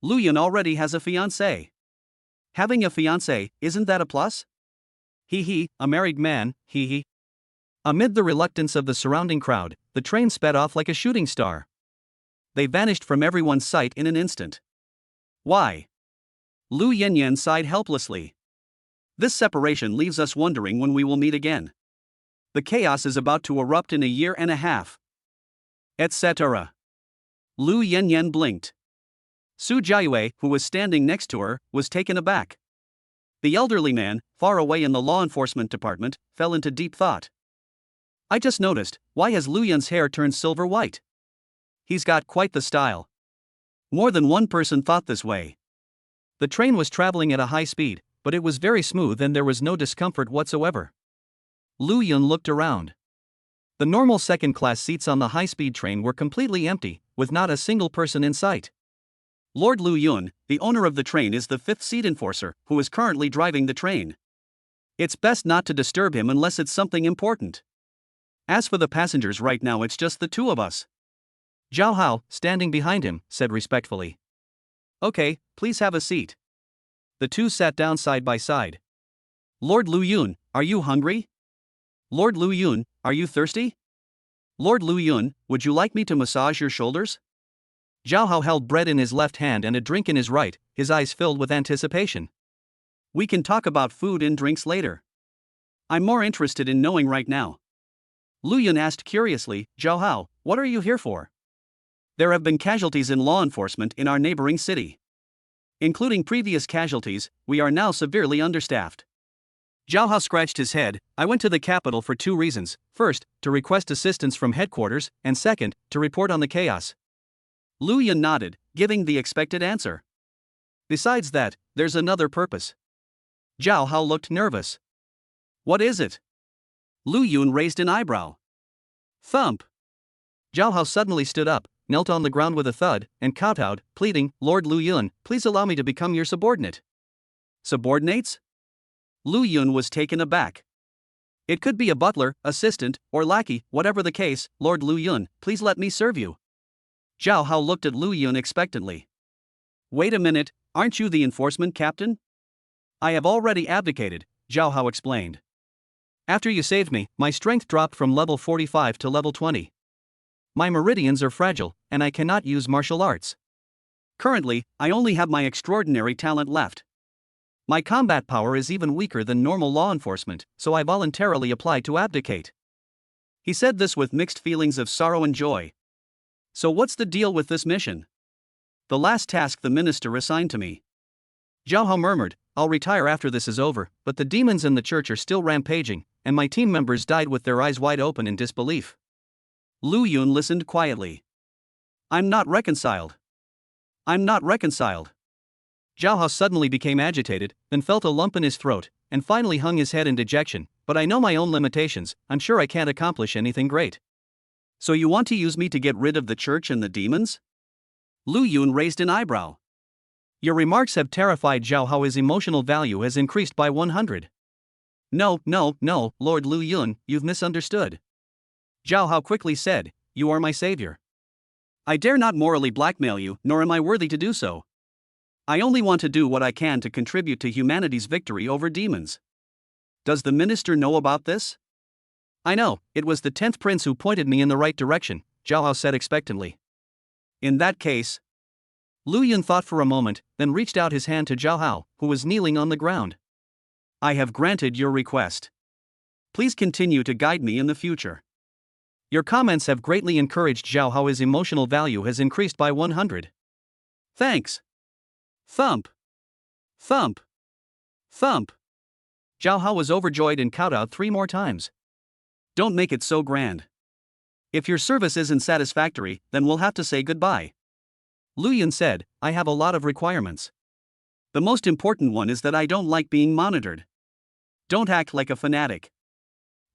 Lu Yun already has a fiancé. Having a fiancé, isn't that a plus? Hee, a married man, hee. Amid the reluctance of the surrounding crowd, the train sped off like a shooting star. They vanished from everyone's sight in an instant. Why? Lu Yanyan sighed helplessly. This separation leaves us wondering when we will meet again. The chaos is about to erupt in a year and a half. Etc. Lu Yanyan blinked. Su Jiayue, who was standing next to her, was taken aback. The elderly man, far away in the law enforcement department, fell into deep thought. I just noticed, why has Lu Yun's hair turned silver white? He's got quite the style. More than one person thought this way. The train was traveling at a high speed, but it was very smooth and there was no discomfort whatsoever. Lu Yun looked around. The normal second-class seats on the high-speed train were completely empty, with not a single person in sight. Lord Lu Yun, the owner of the train, is the fifth seat enforcer, who is currently driving the train. It's best not to disturb him unless it's something important. As for the passengers, right now it's just the two of us. Zhao Hao, standing behind him, said respectfully. Okay, please have a seat. The two sat down side by side. Lord Lu Yun, are you hungry? Lord Lu Yun, are you thirsty? Lord Lu Yun, would you like me to massage your shoulders? Zhao Hao held bread in his left hand and a drink in his right, his eyes filled with anticipation. We can talk about food and drinks later. I'm more interested in knowing right now. Lu Yun asked curiously, Zhao Hao, what are you here for? There have been casualties in law enforcement in our neighboring city. Including previous casualties, we are now severely understaffed. Zhao Hao scratched his head. I went to the capital for two reasons. First, to request assistance from headquarters, and second, to report on the chaos. Lu Yun nodded, giving the expected answer. Besides that, there's another purpose. Zhao Hao looked nervous. What is it? Lu Yun raised an eyebrow. Thump. Zhao Hao suddenly stood up, knelt on the ground with a thud, and kowtowed, pleading, Lord Lu Yun, please allow me to become your subordinate. Subordinates? Lu Yun was taken aback. It could be a butler, assistant, or lackey, whatever the case. Lord Lu Yun, please let me serve you. Zhao Hao looked at Lu Yun expectantly. Wait a minute, aren't you the enforcement captain? I have already abdicated, Zhao Hao explained. After you saved me, my strength dropped from level 45 to level 20. My meridians are fragile, and I cannot use martial arts. Currently, I only have my extraordinary talent left. My combat power is even weaker than normal law enforcement, so I voluntarily applied to abdicate. He said this with mixed feelings of sorrow and joy. So what's the deal with this mission? The last task the minister assigned to me. Zhao Hao murmured, I'll retire after this is over, but the demons in the church are still rampaging, and my team members died with their eyes wide open in disbelief. Lu Yun listened quietly. I'm not reconciled. I'm not reconciled. Zhao Hao suddenly became agitated, then felt a lump in his throat, and finally hung his head in dejection. But I know my own limitations, I'm sure I can't accomplish anything great. So you want to use me to get rid of the church and the demons? Lu Yun raised an eyebrow. Your remarks have terrified Zhao Hao. His emotional value has increased by 100. No, Lord Lu Yun, you've misunderstood. Zhao Hao quickly said, you are my savior. I dare not morally blackmail you, nor am I worthy to do so. I only want to do what I can to contribute to humanity's victory over demons. Does the minister know about this? I know, it was the 10th prince who pointed me in the right direction, Zhao Hao said expectantly. In that case. Lu Yun thought for a moment, then reached out his hand to Zhao Hao, who was kneeling on the ground. I have granted your request. Please continue to guide me in the future. Your comments have greatly encouraged Zhao Hao. His emotional value has increased by 100. Thanks. Thump. Thump. Thump. Zhao Hao was overjoyed and kowtowed 3 more times. Don't make it so grand. If your service isn't satisfactory, then we'll have to say goodbye. Lu Yun said, I have a lot of requirements. The most important one is that I don't like being monitored. Don't act like a fanatic.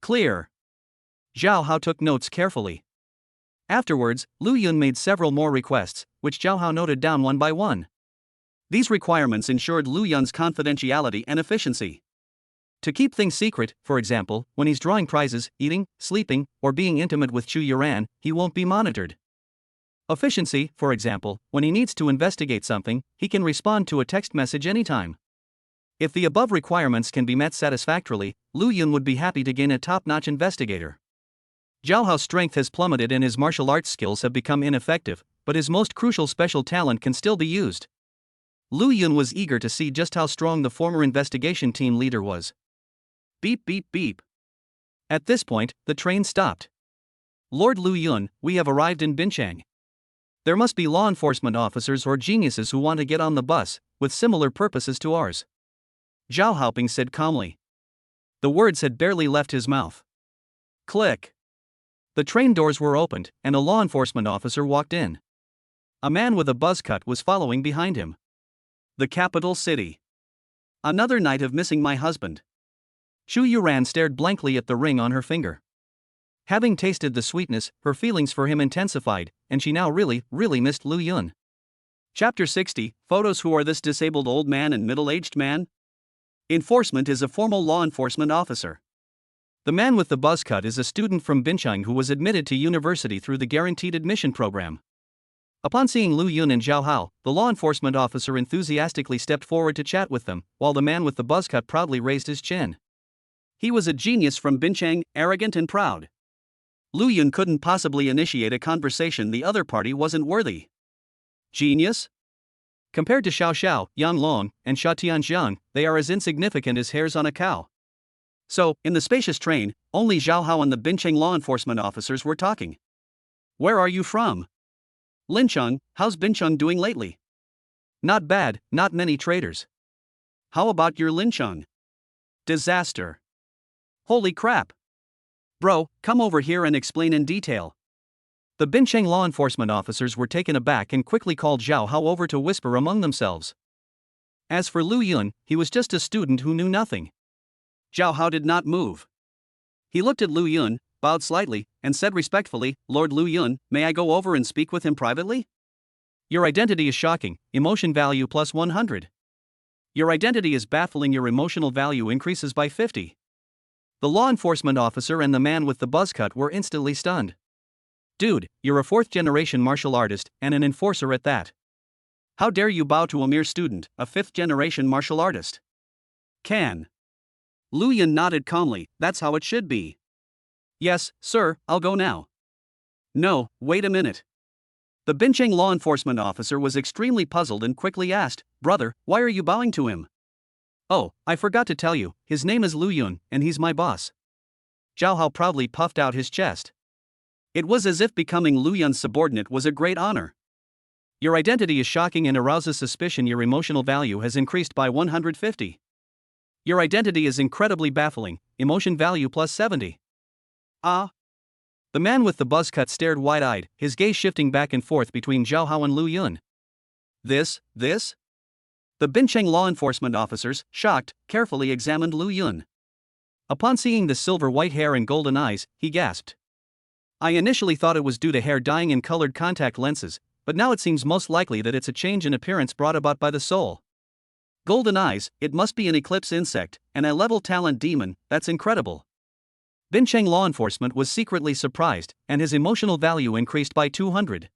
Clear. Zhao Hao took notes carefully. Afterwards, Lu Yun made several more requests, which Zhao Hao noted down one by one. These requirements ensured Lu Yun's confidentiality and efficiency. To keep things secret, for example, when he's drawing prizes, eating, sleeping, or being intimate with Chu Yuran, he won't be monitored. Efficiency, for example, when he needs to investigate something, he can respond to a text message anytime. If the above requirements can be met satisfactorily, Lu Yun would be happy to gain a top-notch investigator. Zhao Hao's strength has plummeted and his martial arts skills have become ineffective, but his most crucial special talent can still be used. Lu Yun was eager to see just how strong the former investigation team leader was. Beep beep beep. At this point, the train stopped. Lord Lu Yun, we have arrived in Binchang. There must be law enforcement officers or geniuses who want to get on the bus, with similar purposes to ours. Zhao Haoping said calmly. The words had barely left his mouth. Click. The train doors were opened, and a law enforcement officer walked in. A man with a buzz cut was following behind him. The capital city. Another night of missing my husband. Chu Yuran stared blankly at the ring on her finger. Having tasted the sweetness, her feelings for him intensified, and she now really missed Lu Yun. Chapter 60, Photos. Who are this disabled old man and middle-aged man? Enforcement is a formal law enforcement officer. The man with the buzz cut is a student from Binchang who was admitted to university through the guaranteed admission program. Upon seeing Lu Yun and Zhao Hao, the law enforcement officer enthusiastically stepped forward to chat with them, while the man with the buzz cut proudly raised his chin. He was a genius from Binchang, arrogant and proud. Lu Yun couldn't possibly initiate a conversation the other party wasn't worthy. Genius? Compared to Xiao Xiao, Yang Long, and Sha Tianxiang, they are as insignificant as hairs on a cow. So, in the spacious train, only Zhao Hao and the Binchang law enforcement officers were talking. Where are you from? Lincheng, how's Bincheng doing lately? Not bad, not many traders. How about your Lincheng? Disaster. Holy crap. Bro, come over here and explain in detail. The Bincheng law enforcement officers were taken aback and quickly called Zhao Hao over to whisper among themselves. As for Lu Yun, he was just a student who knew nothing. Zhao Hao did not move. He looked at Lu Yun, bowed slightly, and said respectfully, Lord Lu Yun, may I go over and speak with him privately? Your identity is shocking, emotion value plus 100. Your identity is baffling, your emotional value increases by 50. The law enforcement officer and the man with the buzz cut were instantly stunned. Dude, you're a fourth-generation martial artist, and an enforcer at that. How dare you bow to a mere student, a fifth-generation martial artist? Can. Lu Yun nodded calmly, that's how it should be. Yes, sir, I'll go now. No, wait a minute. The Bincheng law enforcement officer was extremely puzzled and quickly asked, Brother, why are you bowing to him? Oh, I forgot to tell you, his name is Lu Yun, and he's my boss. Zhao Hao proudly puffed out his chest. It was as if becoming Lu Yun's subordinate was a great honor. Your identity is shocking and arouses suspicion. Your emotional value has increased by 150. Your identity is incredibly baffling, emotion value plus 70. Ah. The man with the buzz cut stared wide-eyed, his gaze shifting back and forth between Zhao Hao and Lu Yun. This? The Bincheng law enforcement officers, shocked, carefully examined Lu Yun. Upon seeing the silver white hair and golden eyes, he gasped. I initially thought it was due to hair dyeing and colored contact lenses, but now it seems most likely that it's a change in appearance brought about by the soul. Golden eyes, it must be an eclipse insect, an A-level talent demon, that's incredible. Bincheng law enforcement was secretly surprised, and his emotional value increased by 200.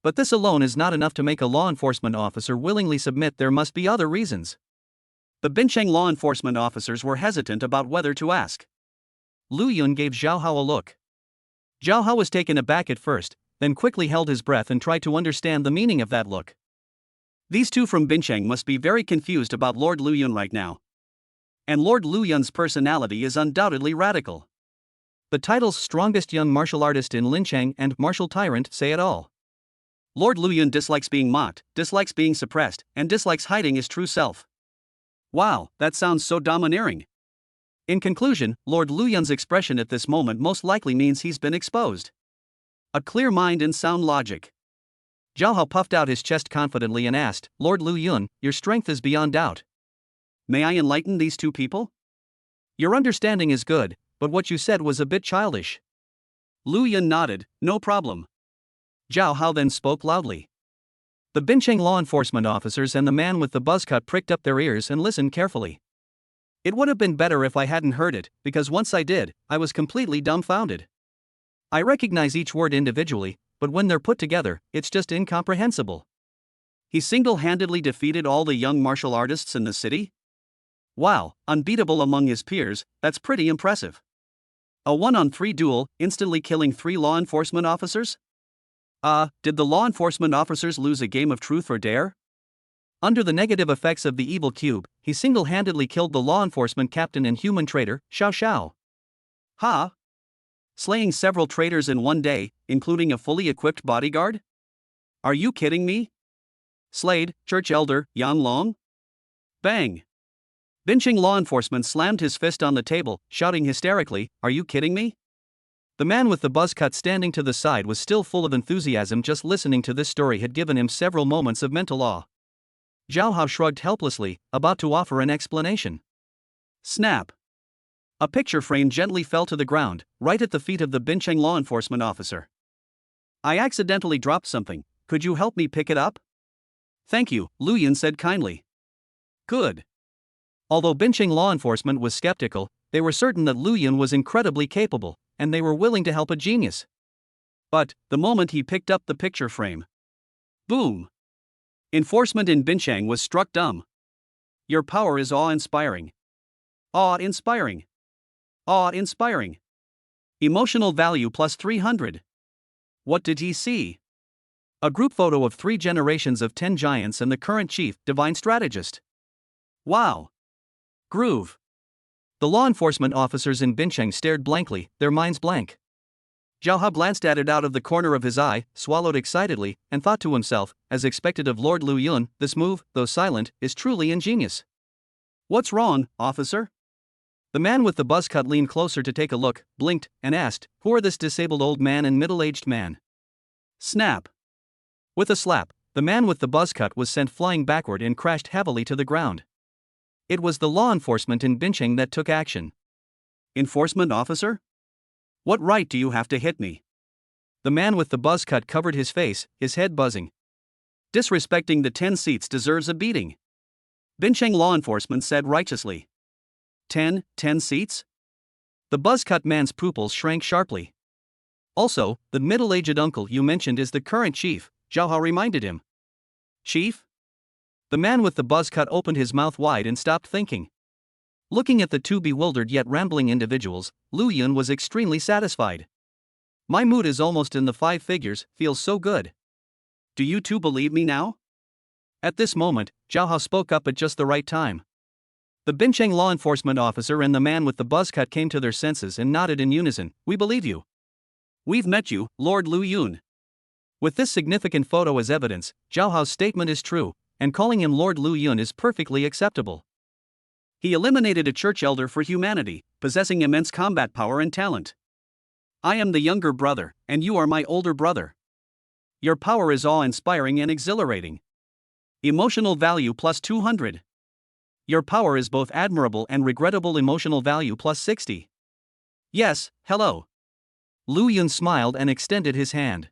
But this alone is not enough to make a law enforcement officer willingly submit. There must be other reasons. The Bincheng law enforcement officers were hesitant about whether to ask. Lu Yun gave Zhao Hao a look. Zhao Hao was taken aback at first, then quickly held his breath and tried to understand the meaning of that look. These two from Bincheng must be very confused about Lord Lu Yun right now. And Lord Lu Yun's personality is undoubtedly radical. The titles strongest young martial artist in Lincheng and martial tyrant say it all. Lord Lu Yun dislikes being mocked, dislikes being suppressed, and dislikes hiding his true self. Wow, that sounds so domineering. In conclusion, Lord Lu Yun's expression at this moment most likely means he's been exposed. A clear mind and sound logic. Zhao Hao puffed out his chest confidently and asked, Lord Lu Yun, your strength is beyond doubt. May I enlighten these two people? Your understanding is good, but what you said was a bit childish. Lu Yun nodded, no problem. Zhao Hao then spoke loudly. The Bincheng law enforcement officers and the man with the buzz cut pricked up their ears and listened carefully. It would have been better if I hadn't heard it, because once I did, I was completely dumbfounded. I recognize each word individually, but when they're put together, it's just incomprehensible. He single-handedly defeated all the young martial artists in the city? Wow, unbeatable among his peers, that's pretty impressive. A 1-on-3 duel, instantly killing 3 law enforcement officers? Did the law enforcement officers lose a game of truth or dare? Under the negative effects of the evil cube, he single-handedly killed the law enforcement captain and human traitor, Xiao Xiao. Ha! Slaying several traitors in one day, including a fully equipped bodyguard? Are you kidding me? Slayed, church elder, Yan Long? Bang! Bincheng law enforcement slammed his fist on the table, shouting hysterically, are you kidding me? The man with the buzz cut standing to the side was still full of enthusiasm. Just listening to this story had given him several moments of mental awe. Zhao Hao shrugged helplessly, about to offer an explanation. Snap! A picture frame gently fell to the ground, right at the feet of the Bincheng law enforcement officer. I accidentally dropped something, could you help me pick it up? Thank you, Lu Yun said kindly. Good. Although Bincheng law enforcement was skeptical, they were certain that Lu Yun was incredibly capable, and they were willing to help a genius. But, the moment he picked up the picture frame, boom! Enforcement in Bincheng was struck dumb. Your power is awe-inspiring. Awe-inspiring. Awe-inspiring. Emotional value plus 300. What did he see? A group photo of 3 generations of 10 giants and the current chief, divine strategist. Wow! Groove. The law enforcement officers in Bincheng stared blankly, their minds blank. Zhao Hao glanced at it out of the corner of his eye, swallowed excitedly, and thought to himself, as expected of Lord Lu Yun, this move, though silent, is truly ingenious. What's wrong, officer? The man with the buzz cut leaned closer to take a look, blinked, and asked, who are this disabled old man and middle-aged man? Snap. With a slap, the man with the buzz cut was sent flying backward and crashed heavily to the ground. It was the law enforcement in Bincheng that took action. Enforcement officer? What right do you have to hit me? The man with the buzz cut covered his face, his head buzzing. Disrespecting the 10 seats deserves a beating. Bincheng law enforcement said righteously. 10 seats? The buzz cut man's pupils shrank sharply. Also, the middle-aged uncle you mentioned is the current chief, Zhao Hao reminded him. Chief? The man with the buzz cut opened his mouth wide and stopped thinking. Looking at the 2 bewildered yet rambling individuals, Lu Yun was extremely satisfied. My mood is almost in the 5 figures, feels so good. Do you 2 believe me now? At this moment, Zhao Hao spoke up at just the right time. The Bincheng law enforcement officer and the man with the buzz cut came to their senses and nodded in unison, we believe you. We've met you, Lord Lu Yun. With this significant photo as evidence, Zhao Hao's statement is true, and calling him Lord Lu Yun is perfectly acceptable. He eliminated a church elder for humanity, possessing immense combat power and talent. I am the younger brother, and you are my older brother. Your power is awe-inspiring and exhilarating. Emotional value plus 200. Your power is both admirable and regrettable. Emotional value plus 60. Yes, hello. Lu Yun smiled and extended his hand.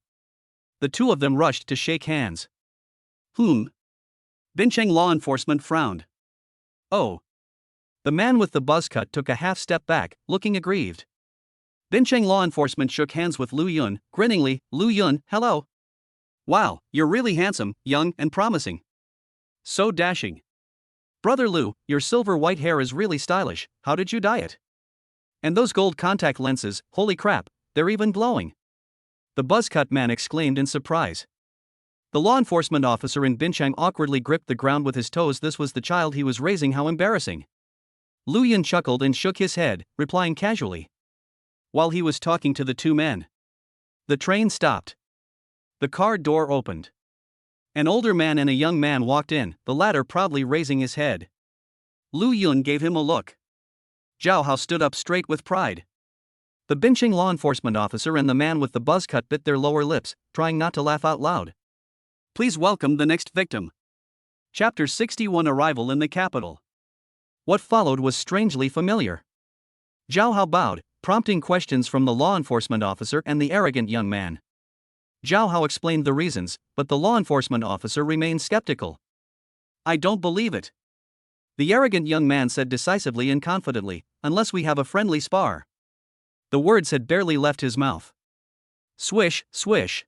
The 2 of them rushed to shake hands. Bincheng law enforcement frowned. Oh. The man with the buzz cut took a half step back, looking aggrieved. Bincheng law enforcement shook hands with Lu Yun, grinningly, Lu Yun, hello. Wow, you're really handsome, young, and promising. So dashing. Brother Lu, your silver white hair is really stylish, how did you dye it? And those gold contact lenses, holy crap, they're even glowing. The buzz cut man exclaimed in surprise. The law enforcement officer in Bincheng awkwardly gripped the ground with his toes. This was the child he was raising. How embarrassing. Lu Yun chuckled and shook his head, replying casually. While he was talking to the 2 men, the train stopped. The car door opened. An older man and a young man walked in, the latter proudly raising his head. Lu Yun gave him a look. Zhao Hao stood up straight with pride. The benching law enforcement officer and the man with the buzz cut bit their lower lips, trying not to laugh out loud. Please welcome the next victim. Chapter 61: Arrival in the Capital. What followed was strangely familiar. Zhao Hao bowed, prompting questions from the law enforcement officer and the arrogant young man. Zhao Hao explained the reasons, but the law enforcement officer remained skeptical. I don't believe it. The arrogant young man said decisively and confidently, unless we have a friendly spar. The words had barely left his mouth. Swish, swish.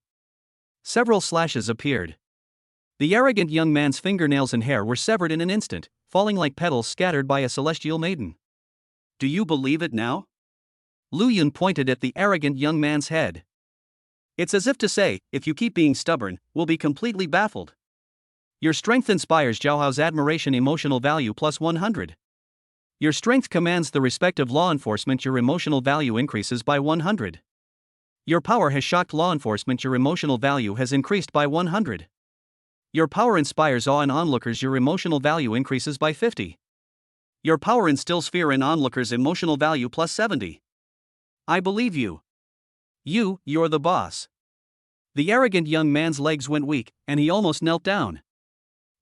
Several slashes appeared. The arrogant young man's fingernails and hair were severed in an instant, falling like petals scattered by a celestial maiden. Do you believe it now? Lu Yun pointed at the arrogant young man's head. It's as if to say, if you keep being stubborn, we'll be completely baffled. Your strength inspires Zhao Hao's admiration, emotional value plus 100. Your strength commands the respect of law enforcement, your emotional value increases by 100. Your power has shocked law enforcement, your emotional value has increased by 100. Your power inspires awe in onlookers, your emotional value increases by 50. Your power instills fear in onlookers, emotional value plus 70. I believe you. You're the boss. The arrogant young man's legs went weak, and he almost knelt down.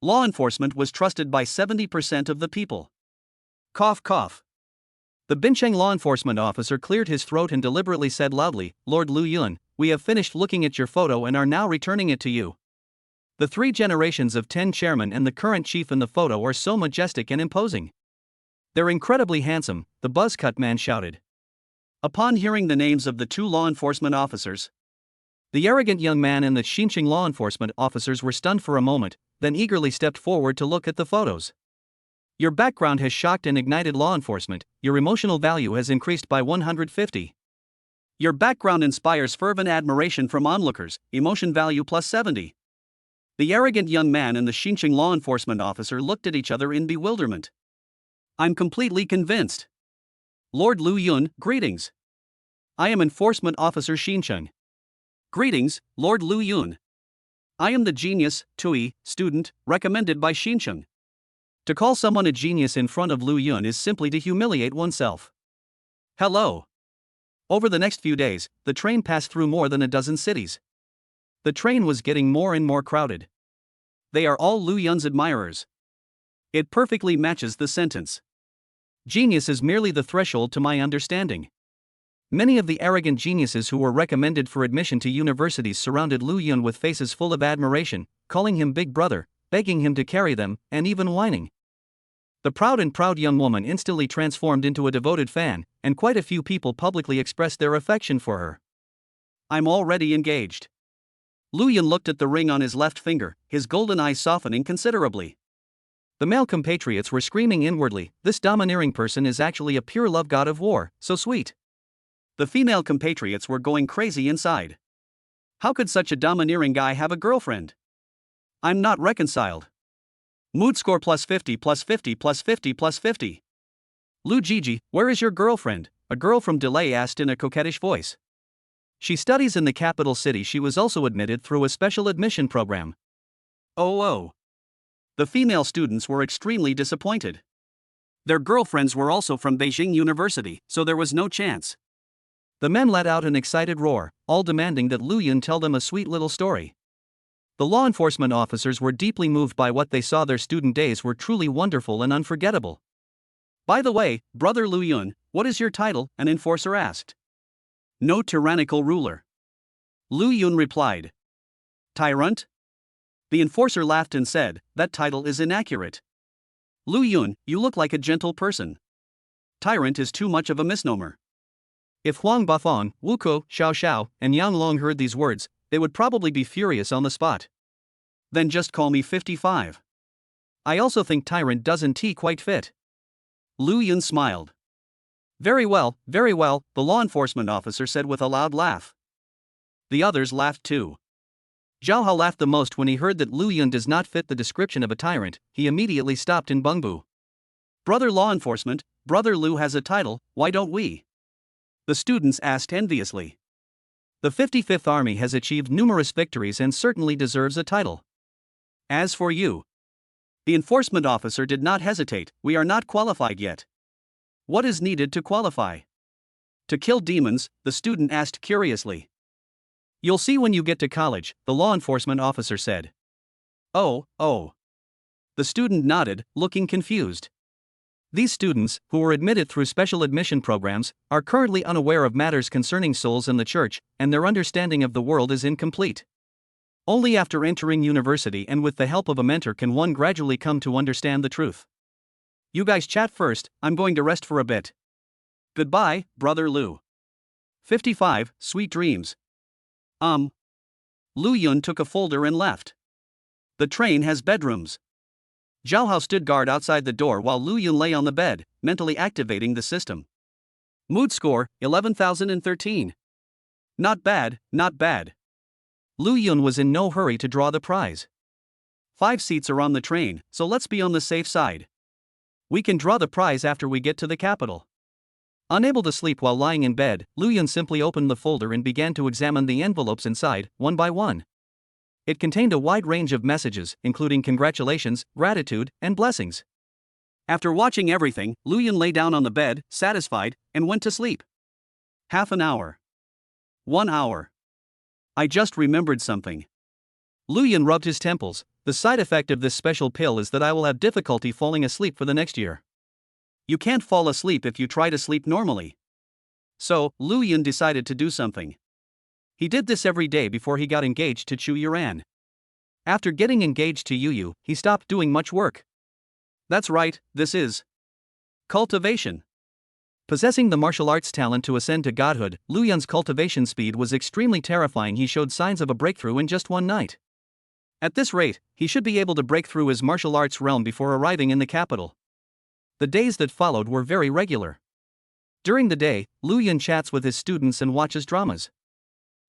Law enforcement was trusted by 70% of the people. Cough, cough. The Bincheng law enforcement officer cleared his throat and deliberately said loudly, Lord Lu Yun, we have finished looking at your photo and are now returning it to you. The 3 generations of 10 chairmen and the current chief in the photo are so majestic and imposing. They're incredibly handsome, the buzz-cut man shouted. Upon hearing the names of the 2 law enforcement officers, the arrogant young man and the Xinjiang law enforcement officers were stunned for a moment, then eagerly stepped forward to look at the photos. Your background has shocked and ignited law enforcement, your emotional value has increased by 150. Your background inspires fervent admiration from onlookers, emotion value plus 70. The arrogant young man and the Xinjiang law enforcement officer looked at each other in bewilderment. I'm completely convinced. Lord Lu Yun, greetings. I am Enforcement Officer Xinjiang. Greetings, Lord Lu Yun. I am the genius, Tui, student, recommended by Xinjiang. To call someone a genius in front of Lu Yun is simply to humiliate oneself. Hello. Over the next few days, the train passed through more than a dozen cities. The train was getting more and more crowded. They are all Lu Yun's admirers. It perfectly matches the sentence. Genius is merely the threshold to my understanding. Many of the arrogant geniuses who were recommended for admission to universities surrounded Lu Yun with faces full of admiration, calling him big brother, begging him to carry them, and even whining. The proud young woman instantly transformed into a devoted fan, and quite a few people publicly expressed their affection for her. I'm already engaged. Lu Yun looked at the ring on his left finger, his golden eyes softening considerably. The male compatriots were screaming inwardly, this domineering person is actually a pure love god of war, so sweet. The female compatriots were going crazy inside. How could such a domineering guy have a girlfriend? I'm not reconciled. Mood score plus 50 plus 50 plus 50 plus 50. Lu Jiji, where is your girlfriend? A girl from Delay asked in a coquettish voice. She studies in the capital city. She was also admitted through a special admission program. Oh. The female students were extremely disappointed. Their girlfriends were also from Beijing University, so there was no chance. The men let out an excited roar, all demanding that Lu Yun tell them a sweet little story. The law enforcement officers were deeply moved by what they saw. Their student days were truly wonderful and unforgettable. By the way, Brother Lu Yun, what is your title? An enforcer asked. No tyrannical ruler. Lu Yun replied. Tyrant? The enforcer laughed and said, that title is inaccurate. Lu Yun, you look like a gentle person. Tyrant is too much of a misnomer. If Huang Bafang, Wu Ko, Xiao Xiao, and Yang Long heard these words, they would probably be furious on the spot. Then just call me 55. I also think tyrant doesn't quite fit. Lu Yun smiled. Very well, the law enforcement officer said with a loud laugh. The others laughed too. Zhao Hao laughed the most when he heard that Lu Yun does not fit the description of a tyrant. He immediately stopped in Bengbu. Brother law enforcement, Brother Lu has a title, why don't we? The students asked enviously. The 55th Army has achieved numerous victories and certainly deserves a title. As for you, the enforcement officer did not hesitate, we are not qualified yet. What is needed to qualify? To kill demons, the student asked curiously. You'll see when you get to college, the law enforcement officer said. Oh. The student nodded, looking confused. These students, who were admitted through special admission programs, are currently unaware of matters concerning souls in the church, and their understanding of the world is incomplete. Only after entering university and with the help of a mentor can one gradually come to understand the truth. You guys chat first, I'm going to rest for a bit. Goodbye, Brother Lou. 55, Sweet Dreams. Lu Yun took a folder and left. The train has bedrooms. Zhao Hao stood guard outside the door while Lu Yun lay on the bed, mentally activating the system. Mood score, 11,013. Not bad, not bad. Lu Yun was in no hurry to draw the prize. 5 seats are on the train, so let's be on the safe side. We can draw the prize after we get to the capital. Unable to sleep while lying in bed, Lu Yun simply opened the folder and began to examine the envelopes inside, one by one. It contained a wide range of messages, including congratulations, gratitude, and blessings. After watching everything, Lu Yun lay down on the bed, satisfied, and went to sleep. Half an hour. 1 hour. I just remembered something. Lu Yun rubbed his temples. The side effect of this special pill is that I will have difficulty falling asleep for the next year. You can't fall asleep if you try to sleep normally. So, Lu Yun decided to do something. He did this every day before he got engaged to Chu Yuran. After getting engaged to Yu, he stopped doing much work. That's right, this is cultivation. Possessing the martial arts talent to ascend to godhood, Lu Yun's cultivation speed was extremely terrifying. He showed signs of a breakthrough in just one night. At this rate, he should be able to break through his martial arts realm before arriving in the capital. The days that followed were very regular. During the day, Lu Yun chats with his students and watches dramas.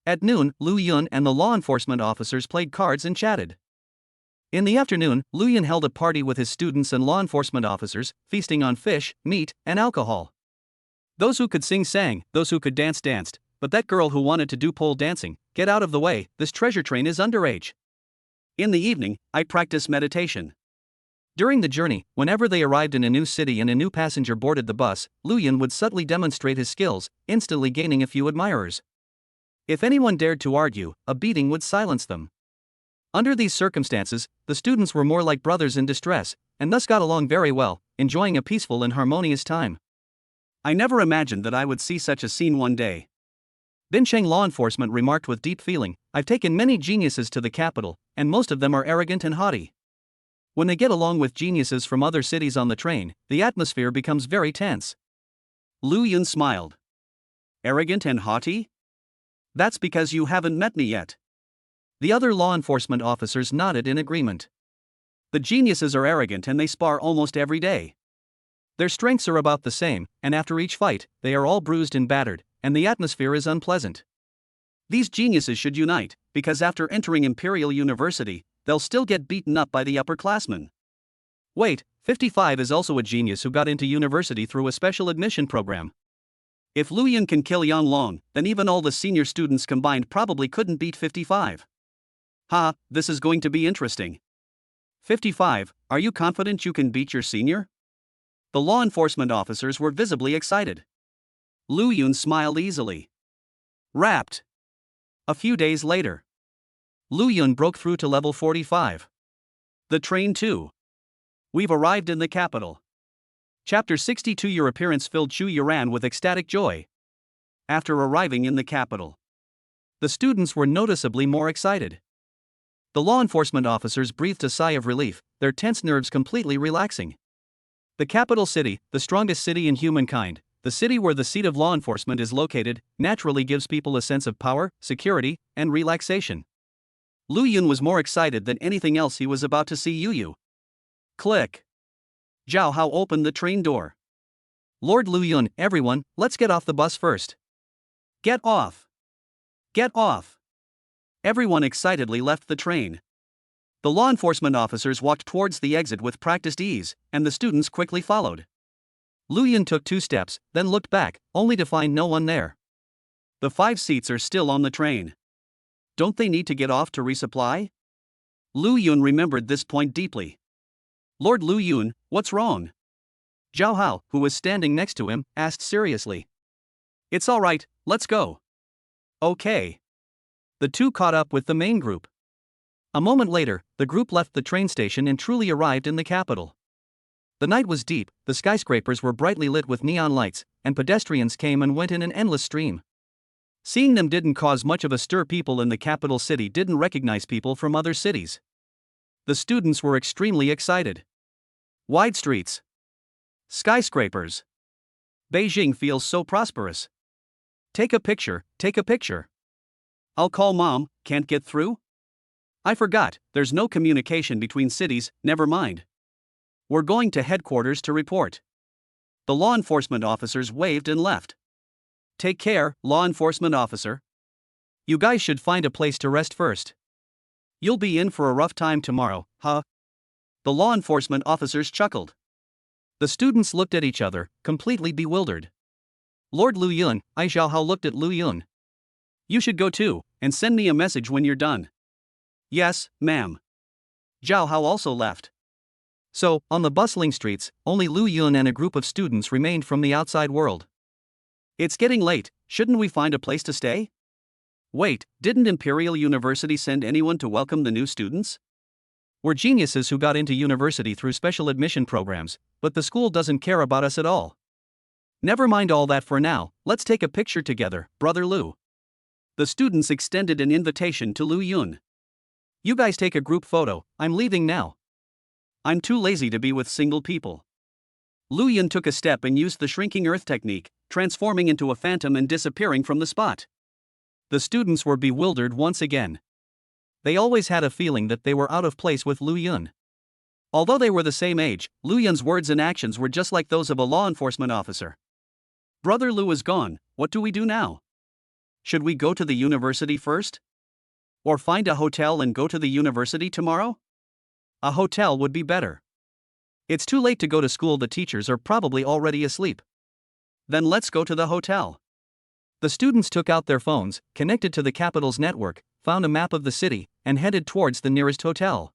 At noon, Lu Yun and the law enforcement officers played cards and chatted. In the afternoon, Lu Yun held a party with his students and law enforcement officers, feasting on fish, meat, and alcohol. Those who could sing sang, those who could dance danced, but that girl who wanted to do pole dancing, get out of the way, this treasure train is underage. In the evening, I practice meditation. During the journey, whenever they arrived in a new city and a new passenger boarded the bus, Lu Yun would subtly demonstrate his skills, instantly gaining a few admirers. If anyone dared to argue, a beating would silence them. Under these circumstances, the students were more like brothers in distress, and thus got along very well, enjoying a peaceful and harmonious time. I never imagined that I would see such a scene one day. Bincheng law enforcement remarked with deep feeling, I've taken many geniuses to the capital, and most of them are arrogant and haughty. When they get along with geniuses from other cities on the train, the atmosphere becomes very tense. Lu Yun smiled. Arrogant and haughty? That's because you haven't met me yet. The other law enforcement officers nodded in agreement. The geniuses are arrogant and they spar almost every day. Their strengths are about the same, and after each fight, they are all bruised and battered, and the atmosphere is unpleasant. These geniuses should unite, because after entering Imperial University, they'll still get beaten up by the upperclassmen. Wait, 55 is also a genius who got into university through a special admission program. If Lu Yun can kill Yang Long, then even all the senior students combined probably couldn't beat 55. Ha, this is going to be interesting. 55, are you confident you can beat your senior? The law enforcement officers were visibly excited. Lu Yun smiled easily. Wrapped. A few days later, Lu Yun broke through to level 45. The train too. We've arrived in the capital. Chapter 62. Your appearance filled Chu Yuran with ecstatic joy. After arriving in the capital, the students were noticeably more excited. The law enforcement officers breathed a sigh of relief, their tense nerves completely relaxing. The capital city, the strongest city in humankind, the city where the seat of law enforcement is located, naturally gives people a sense of power, security, and relaxation. Lu Yun was more excited than anything else. He was about to see Yu. Click. Zhao Hao opened the train door. Lord Lu Yun, everyone, let's get off the bus first. Get off. Get off. Everyone excitedly left the train. The law enforcement officers walked towards the exit with practiced ease, and the students quickly followed. Lu Yun took 2 steps, then looked back, only to find no one there. The 5 seats are still on the train. Don't they need to get off to resupply? Lu Yun remembered this point deeply. Lord Lu Yun, what's wrong? Zhao Hao, who was standing next to him, asked seriously. It's alright, let's go. Okay. The two caught up with the main group. A moment later, the group left the train station and truly arrived in the capital. The night was deep, the skyscrapers were brightly lit with neon lights, and pedestrians came and went in an endless stream. Seeing them didn't cause much of a stir. People in the capital city didn't recognize people from other cities. The students were extremely excited. Wide streets. Skyscrapers. Beijing feels so prosperous. Take a picture, take a picture. I'll call mom, can't get through? I forgot, there's no communication between cities, never mind. We're going to headquarters to report. The law enforcement officers waved and left. Take care, law enforcement officer. You guys should find a place to rest first. You'll be in for a rough time tomorrow, huh? The law enforcement officers chuckled. The students looked at each other, completely bewildered. Lord Lu Yun, Ai Xiaohao looked at Lu Yun. You should go too, and send me a message when you're done. Yes, ma'am. Zhao Hao also left. So, on the bustling streets, only Lu Yun and a group of students remained from the outside world. It's getting late, shouldn't we find a place to stay? Wait, didn't Imperial University send anyone to welcome the new students? We're geniuses who got into university through special admission programs, but the school doesn't care about us at all. Never mind all that for now, let's take a picture together, Brother Lu. The students extended an invitation to Lu Yun. You guys take a group photo, I'm leaving now. I'm too lazy to be with single people. Lu Yun took a step and used the shrinking earth technique, transforming into a phantom and disappearing from the spot. The students were bewildered once again. They always had a feeling that they were out of place with Lu Yun. Although they were the same age, Lu Yun's words and actions were just like those of a law enforcement officer. Brother Lu is gone, what do we do now? Should we go to the university first? Or find a hotel and go to the university tomorrow? A hotel would be better. It's too late to go to school, the teachers are probably already asleep. Then let's go to the hotel. The students took out their phones, connected to the capital's network, found a map of the city, and headed towards the nearest hotel.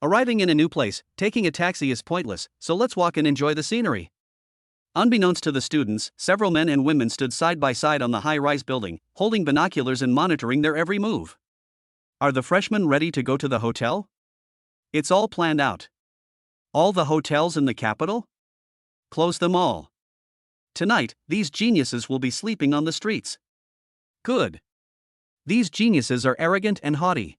Arriving in a new place, taking a taxi is pointless, so let's walk and enjoy the scenery. Unbeknownst to the students, several men and women stood side by side on the high-rise building, holding binoculars and monitoring their every move. Are the freshmen ready to go to the hotel? It's all planned out. All the hotels in the capital? Close them all. Tonight, these geniuses will be sleeping on the streets. Good. These geniuses are arrogant and haughty.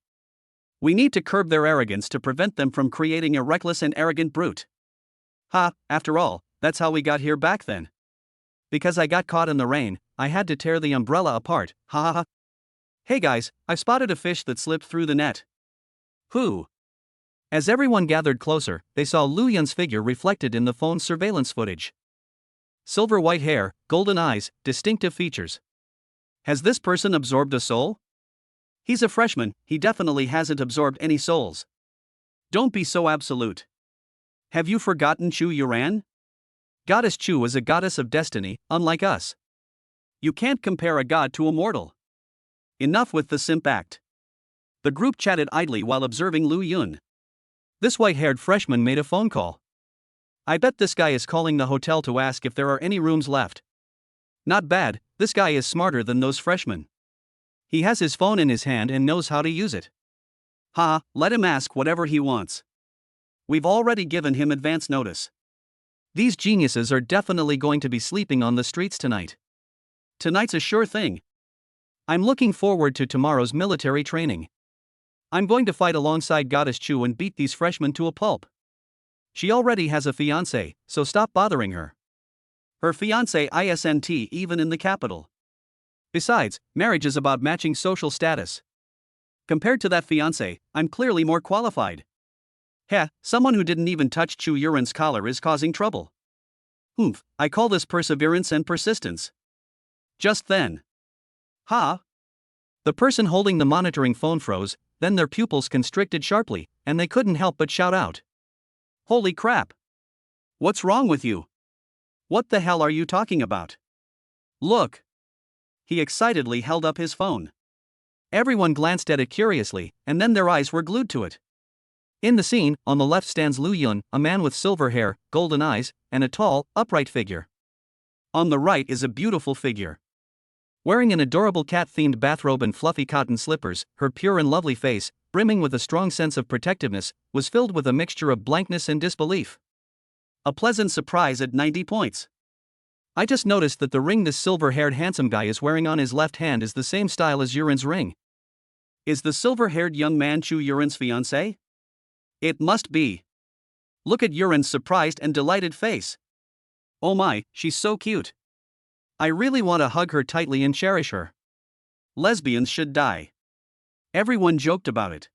We need to curb their arrogance to prevent them from creating a reckless and arrogant brute. Ha, after all, that's how we got here back then. Because I got caught in the rain, I had to tear the umbrella apart, ha ha ha. Hey guys, I've spotted a fish that slipped through the net. Who? As everyone gathered closer, they saw Lu Yun's figure reflected in the phone's surveillance footage. Silver white hair, golden eyes, distinctive features. Has this person absorbed a soul? He's a freshman, he definitely hasn't absorbed any souls. Don't be so absolute. Have you forgotten Chu Yuran? Goddess Chu is a goddess of destiny, unlike us. You can't compare a god to a mortal. Enough with the simp act. The group chatted idly while observing Lu Yun. This white-haired freshman made a phone call. I bet this guy is calling the hotel to ask if there are any rooms left. Not bad, this guy is smarter than those freshmen. He has his phone in his hand and knows how to use it. Ha, let him ask whatever he wants. We've already given him advance notice. These geniuses are definitely going to be sleeping on the streets tonight. Tonight's a sure thing. I'm looking forward to tomorrow's military training. I'm going to fight alongside Goddess Chu and beat these freshmen to a pulp. She already has a fiancé, so stop bothering her. Her fiancé isn't even in the capital. Besides, marriage is about matching social status. Compared to that fiancé, I'm clearly more qualified. Heh, someone who didn't even touch Chu Yuran's collar is causing trouble. Oomph, I call this perseverance and persistence. Just then. Ha! The person holding the monitoring phone froze, then their pupils constricted sharply, and they couldn't help but shout out. Holy crap! What's wrong with you? What the hell are you talking about? Look! He excitedly held up his phone. Everyone glanced at it curiously, and then their eyes were glued to it. In the scene, on the left stands Lu Yun, a man with silver hair, golden eyes, and a tall, upright figure. On the right is a beautiful figure. Wearing an adorable cat-themed bathrobe and fluffy cotton slippers, her pure and lovely face, brimming with a strong sense of protectiveness, was filled with a mixture of blankness and disbelief. A pleasant surprise at 90 points. I just noticed that the ring this silver-haired handsome guy is wearing on his left hand is the same style as Yurin's ring. Is the silver-haired young man Chu Yurin's fiancé? It must be. Look at Yurin's surprised and delighted face. Oh my, she's so cute. I really want to hug her tightly and cherish her. Lesbians should die. Everyone joked about it.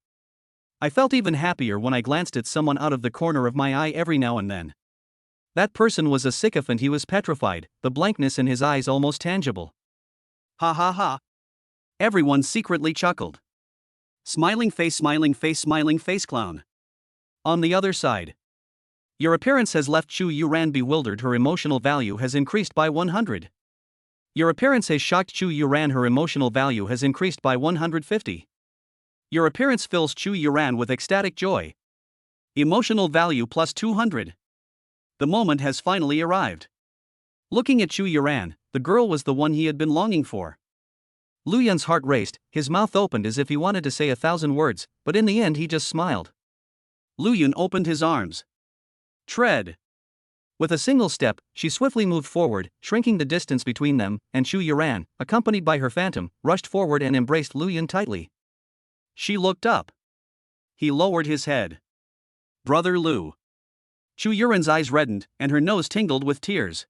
I felt even happier when I glanced at someone out of the corner of my eye every now and then. That person was a sycophant. He was petrified, the blankness in his eyes almost tangible. Ha ha ha. Everyone secretly chuckled. Smiling face, smiling face, smiling face clown. On the other side. Your appearance has left Chu Yuran bewildered. Her emotional value has increased by 100. Your appearance has shocked Chu Yuran. Her emotional value has increased by 150. Your appearance fills Chu Yuran with ecstatic joy. Emotional value plus 200. The moment has finally arrived. Looking at Chu Yuran, the girl was the one he had been longing for. Lu Yun's heart raced, his mouth opened as if he wanted to say 1,000 words, but in the end he just smiled. Lu Yun opened his arms. Tread. With a single step, she swiftly moved forward, shrinking the distance between them, and Chu Yuran, accompanied by her phantom, rushed forward and embraced Lu Yun tightly. She looked up. He lowered his head. Brother Lu. Chu Yuran's eyes reddened, and her nose tingled with tears.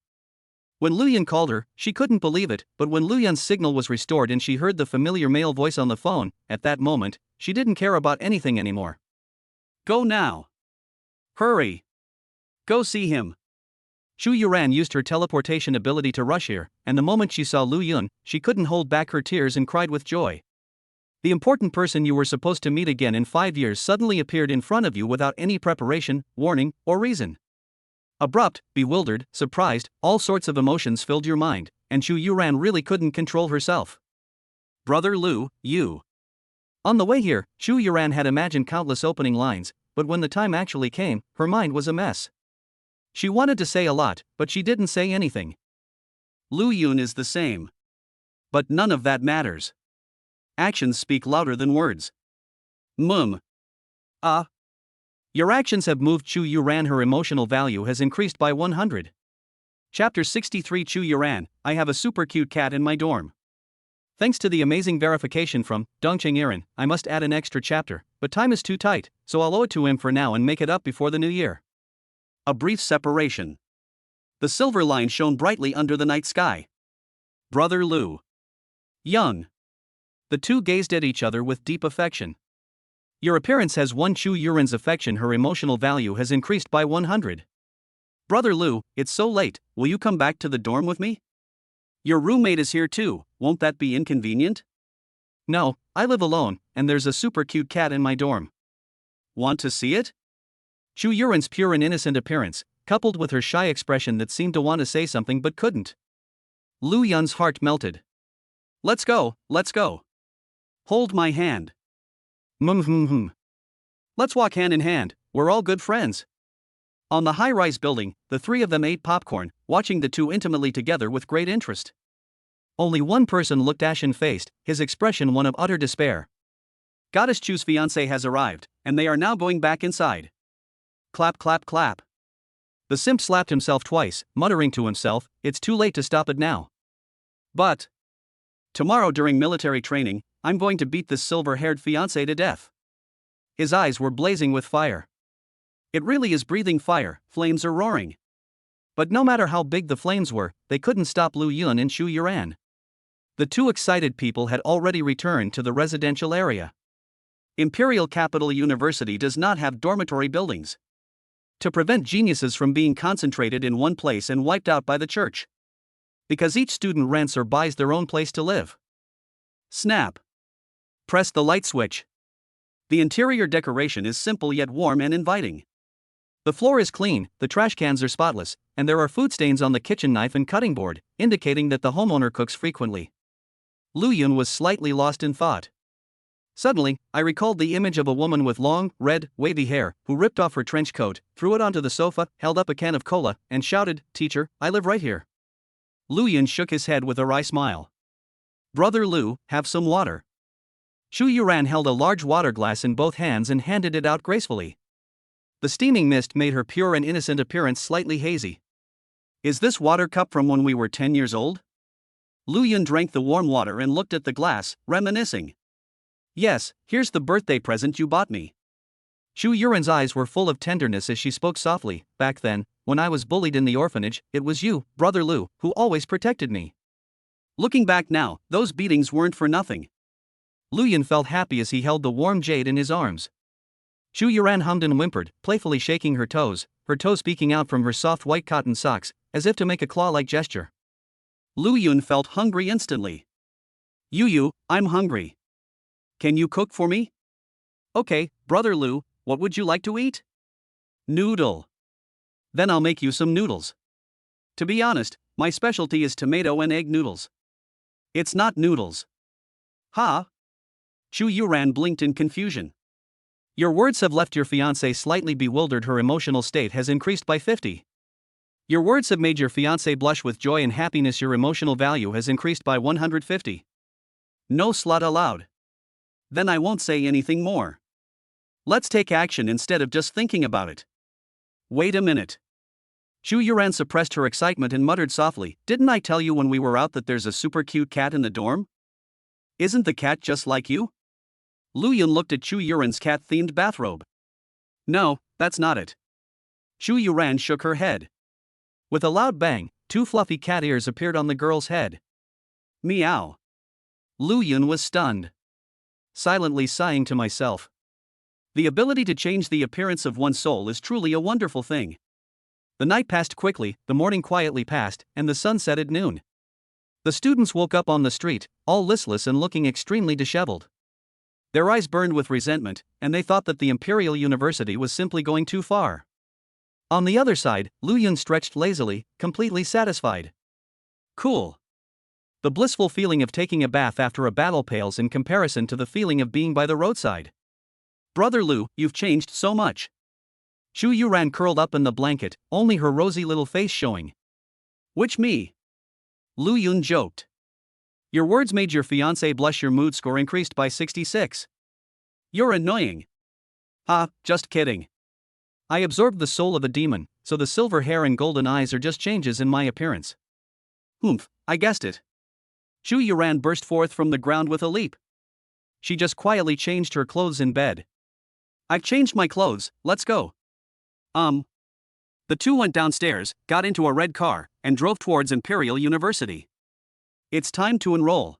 When Lu Yun called her, she couldn't believe it, but when Lu Yun's signal was restored and she heard the familiar male voice on the phone, at that moment, she didn't care about anything anymore. Go now. Hurry. Go see him. Chu Yuran used her teleportation ability to rush here, and the moment she saw Lu Yun, she couldn't hold back her tears and cried with joy. The important person you were supposed to meet again in 5 years suddenly appeared in front of you without any preparation, warning, or reason. Abrupt, bewildered, surprised, all sorts of emotions filled your mind, and Chu Yuran really couldn't control herself. Brother Lu, you. On the way here, Chu Yuran had imagined countless opening lines, but when the time actually came, her mind was a mess. She wanted to say a lot, but she didn't say anything. Lu Yun is the same. But none of that matters. Actions speak louder than words. Your actions have moved Chu Yuran. Her emotional value has increased by 100. Chapter 63 Chu Yuran, I have a super cute cat in my dorm. Thanks to the amazing verification from Dongcheng Iran, I must add an extra chapter, but time is too tight, so I'll owe it to him for now and make it up before the new year. A brief separation. The silver line shone brightly under the night sky. Brother Lu. Young. The two gazed at each other with deep affection. Your appearance has won Chu Yuran's affection. Her emotional value has increased by 100. Brother Lu, it's so late, will you come back to the dorm with me? Your roommate is here too, won't that be inconvenient? No, I live alone, and there's a super cute cat in my dorm. Want to see it? Chu Yuran's pure and innocent appearance, coupled with her shy expression that seemed to want to say something but couldn't. Lu Yun's heart melted. Let's go, let's go. Hold my hand. Let's walk hand in hand, we're all good friends. On the high-rise building, the three of them ate popcorn, watching the two intimately together with great interest. Only one person looked ashen-faced, his expression one of utter despair. Goddess Chu's fiancé has arrived, and they are now going back inside. Clap clap clap. The simp slapped himself twice, muttering to himself, it's too late to stop it now. But tomorrow during military training, I'm going to beat this silver-haired fiancé to death. His eyes were blazing with fire. It really is breathing fire, flames are roaring. But no matter how big the flames were, they couldn't stop Lu Yun and Chu Yuran. The two excited people had already returned to the residential area. Imperial Capital University does not have dormitory buildings. To prevent geniuses from being concentrated in one place and wiped out by the church. Because each student rents or buys their own place to live. Snap. Press the light switch. The interior decoration is simple yet warm and inviting. The floor is clean, the trash cans are spotless, and there are food stains on the kitchen knife and cutting board, indicating that the homeowner cooks frequently. Lu Yun was slightly lost in thought. Suddenly, I recalled the image of a woman with long, red, wavy hair, who ripped off her trench coat, threw it onto the sofa, held up a can of cola, and shouted, "Teacher, I live right here." Lu Yun shook his head with a wry smile. Brother Lu, have some water. Shu Yuran held a large water glass in both hands and handed it out gracefully. The steaming mist made her pure and innocent appearance slightly hazy. Is this water cup from when we were 10 years old? Lu Yun drank the warm water and looked at the glass, reminiscing. Yes, here's the birthday present you bought me. Shu Yuran's eyes were full of tenderness as she spoke softly. Back then, when I was bullied in the orphanage, it was you, Brother Lu, who always protected me. Looking back now, those beatings weren't for nothing. Lu Yun felt happy as he held the warm jade in his arms. Shu Yuran hummed and whimpered, playfully shaking her toes peeking out from her soft white cotton socks, as if to make a claw-like gesture. Lu Yun felt hungry instantly. Yu, I'm hungry. Can you cook for me? Okay, Brother Lu, what would you like to eat? Noodle. Then I'll make you some noodles. To be honest, my specialty is tomato and egg noodles. It's not noodles. Huh? Shu Yuran blinked in confusion. Your words have left your fiancé slightly bewildered. Her emotional state has increased by 50. Your words have made your fiancé blush with joy and happiness. Your emotional value has increased by 150. No slut allowed. Then I won't say anything more. Let's take action instead of just thinking about it. Wait a minute. Shu Yuran suppressed her excitement and muttered softly, didn't I tell you when we were out that there's a super cute cat in the dorm? Isn't the cat just like you? Lu Yun looked at Shu Yuran's cat-themed bathrobe. No, that's not it. Shu Yuran shook her head. With a loud bang, 2 fluffy cat ears appeared on the girl's head. Meow. Lu Yun was stunned. Silently sighing to myself. The ability to change the appearance of one's soul is truly a wonderful thing. The night passed quickly, the morning quietly passed, and the sun set at noon. The students woke up on the street, all listless and looking extremely disheveled. Their eyes burned with resentment, and they thought that the Imperial University was simply going too far. On the other side, Lu Yun stretched lazily, completely satisfied. Cool. The blissful feeling of taking a bath after a battle pales in comparison to the feeling of being by the roadside. Brother Lu, you've changed so much. Shu Yuran curled up in the blanket, only her rosy little face showing. Which me? Lu Yun joked. Your words made your fiancé blush. Your mood score increased by 66. You're annoying. Just kidding. I absorbed the soul of a demon, so the silver hair and golden eyes are just changes in my appearance. Oomph, I guessed it. Shu Yuran burst forth from the ground with a leap. She just quietly changed her clothes in bed. I've changed my clothes, let's go. The two went downstairs, got into a red car, and drove towards Imperial University. It's time to enroll.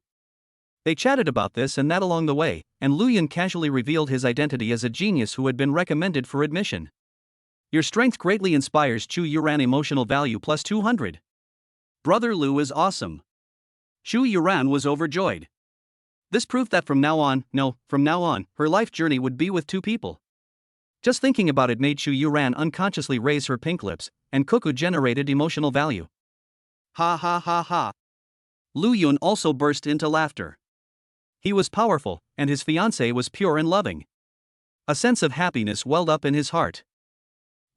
They chatted about this and that along the way, and Lu Yun casually revealed his identity as a genius who had been recommended for admission. Your strength greatly inspires. Shu Yuran emotional value plus 200. Brother Lu is awesome. Shu Yuran was overjoyed. This proved that from now on, her life journey would be with 2 people. Just thinking about it made Shu Yuran unconsciously raise her pink lips, and cuckoo generated emotional value. Ha ha ha ha. Lu Yun also burst into laughter. He was powerful, and his fiancée was pure and loving. A sense of happiness welled up in his heart.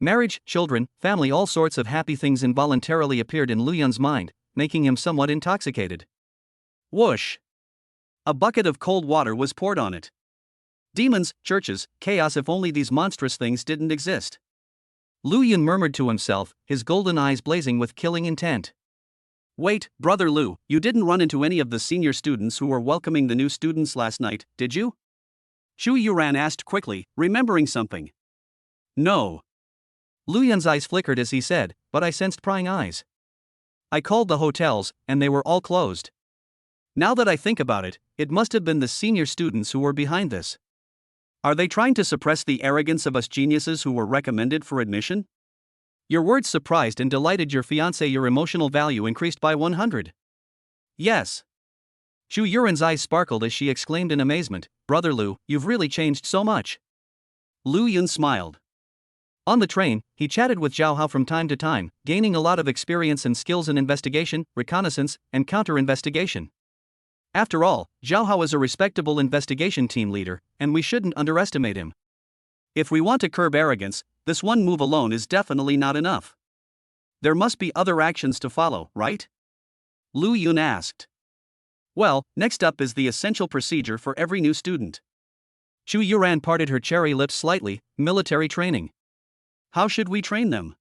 Marriage, children, family, all sorts of happy things involuntarily appeared in Lu Yun's mind, making him somewhat intoxicated. Whoosh! A bucket of cold water was poured on it. Demons, churches, chaos, if only these monstrous things didn't exist. Lu Yun murmured to himself, his golden eyes blazing with killing intent. Wait, Brother Lu, you didn't run into any of the senior students who were welcoming the new students last night, did you? Shu Yuran asked quickly, remembering something. No. Lu Yun's eyes flickered as he said, but I sensed prying eyes. I called the hotels, and they were all closed. Now that I think about it, it must have been the senior students who were behind this. Are they trying to suppress the arrogance of us geniuses who were recommended for admission? Your words surprised and delighted your fiancé. Your emotional value increased by 100. Yes. Shu Yuran's eyes sparkled as she exclaimed in amazement, Brother Lu, you've really changed so much. Lu Yun smiled. On the train, he chatted with Zhao Hao from time to time, gaining a lot of experience and skills in investigation, reconnaissance, and counter-investigation. After all, Zhao Hao is a respectable investigation team leader, and we shouldn't underestimate him. If we want to curb arrogance, this one move alone is definitely not enough. There must be other actions to follow, right? Lu Yun asked. Well, next up is the essential procedure for every new student. Chu Yuran parted her cherry lips slightly. Military training. How should we train them?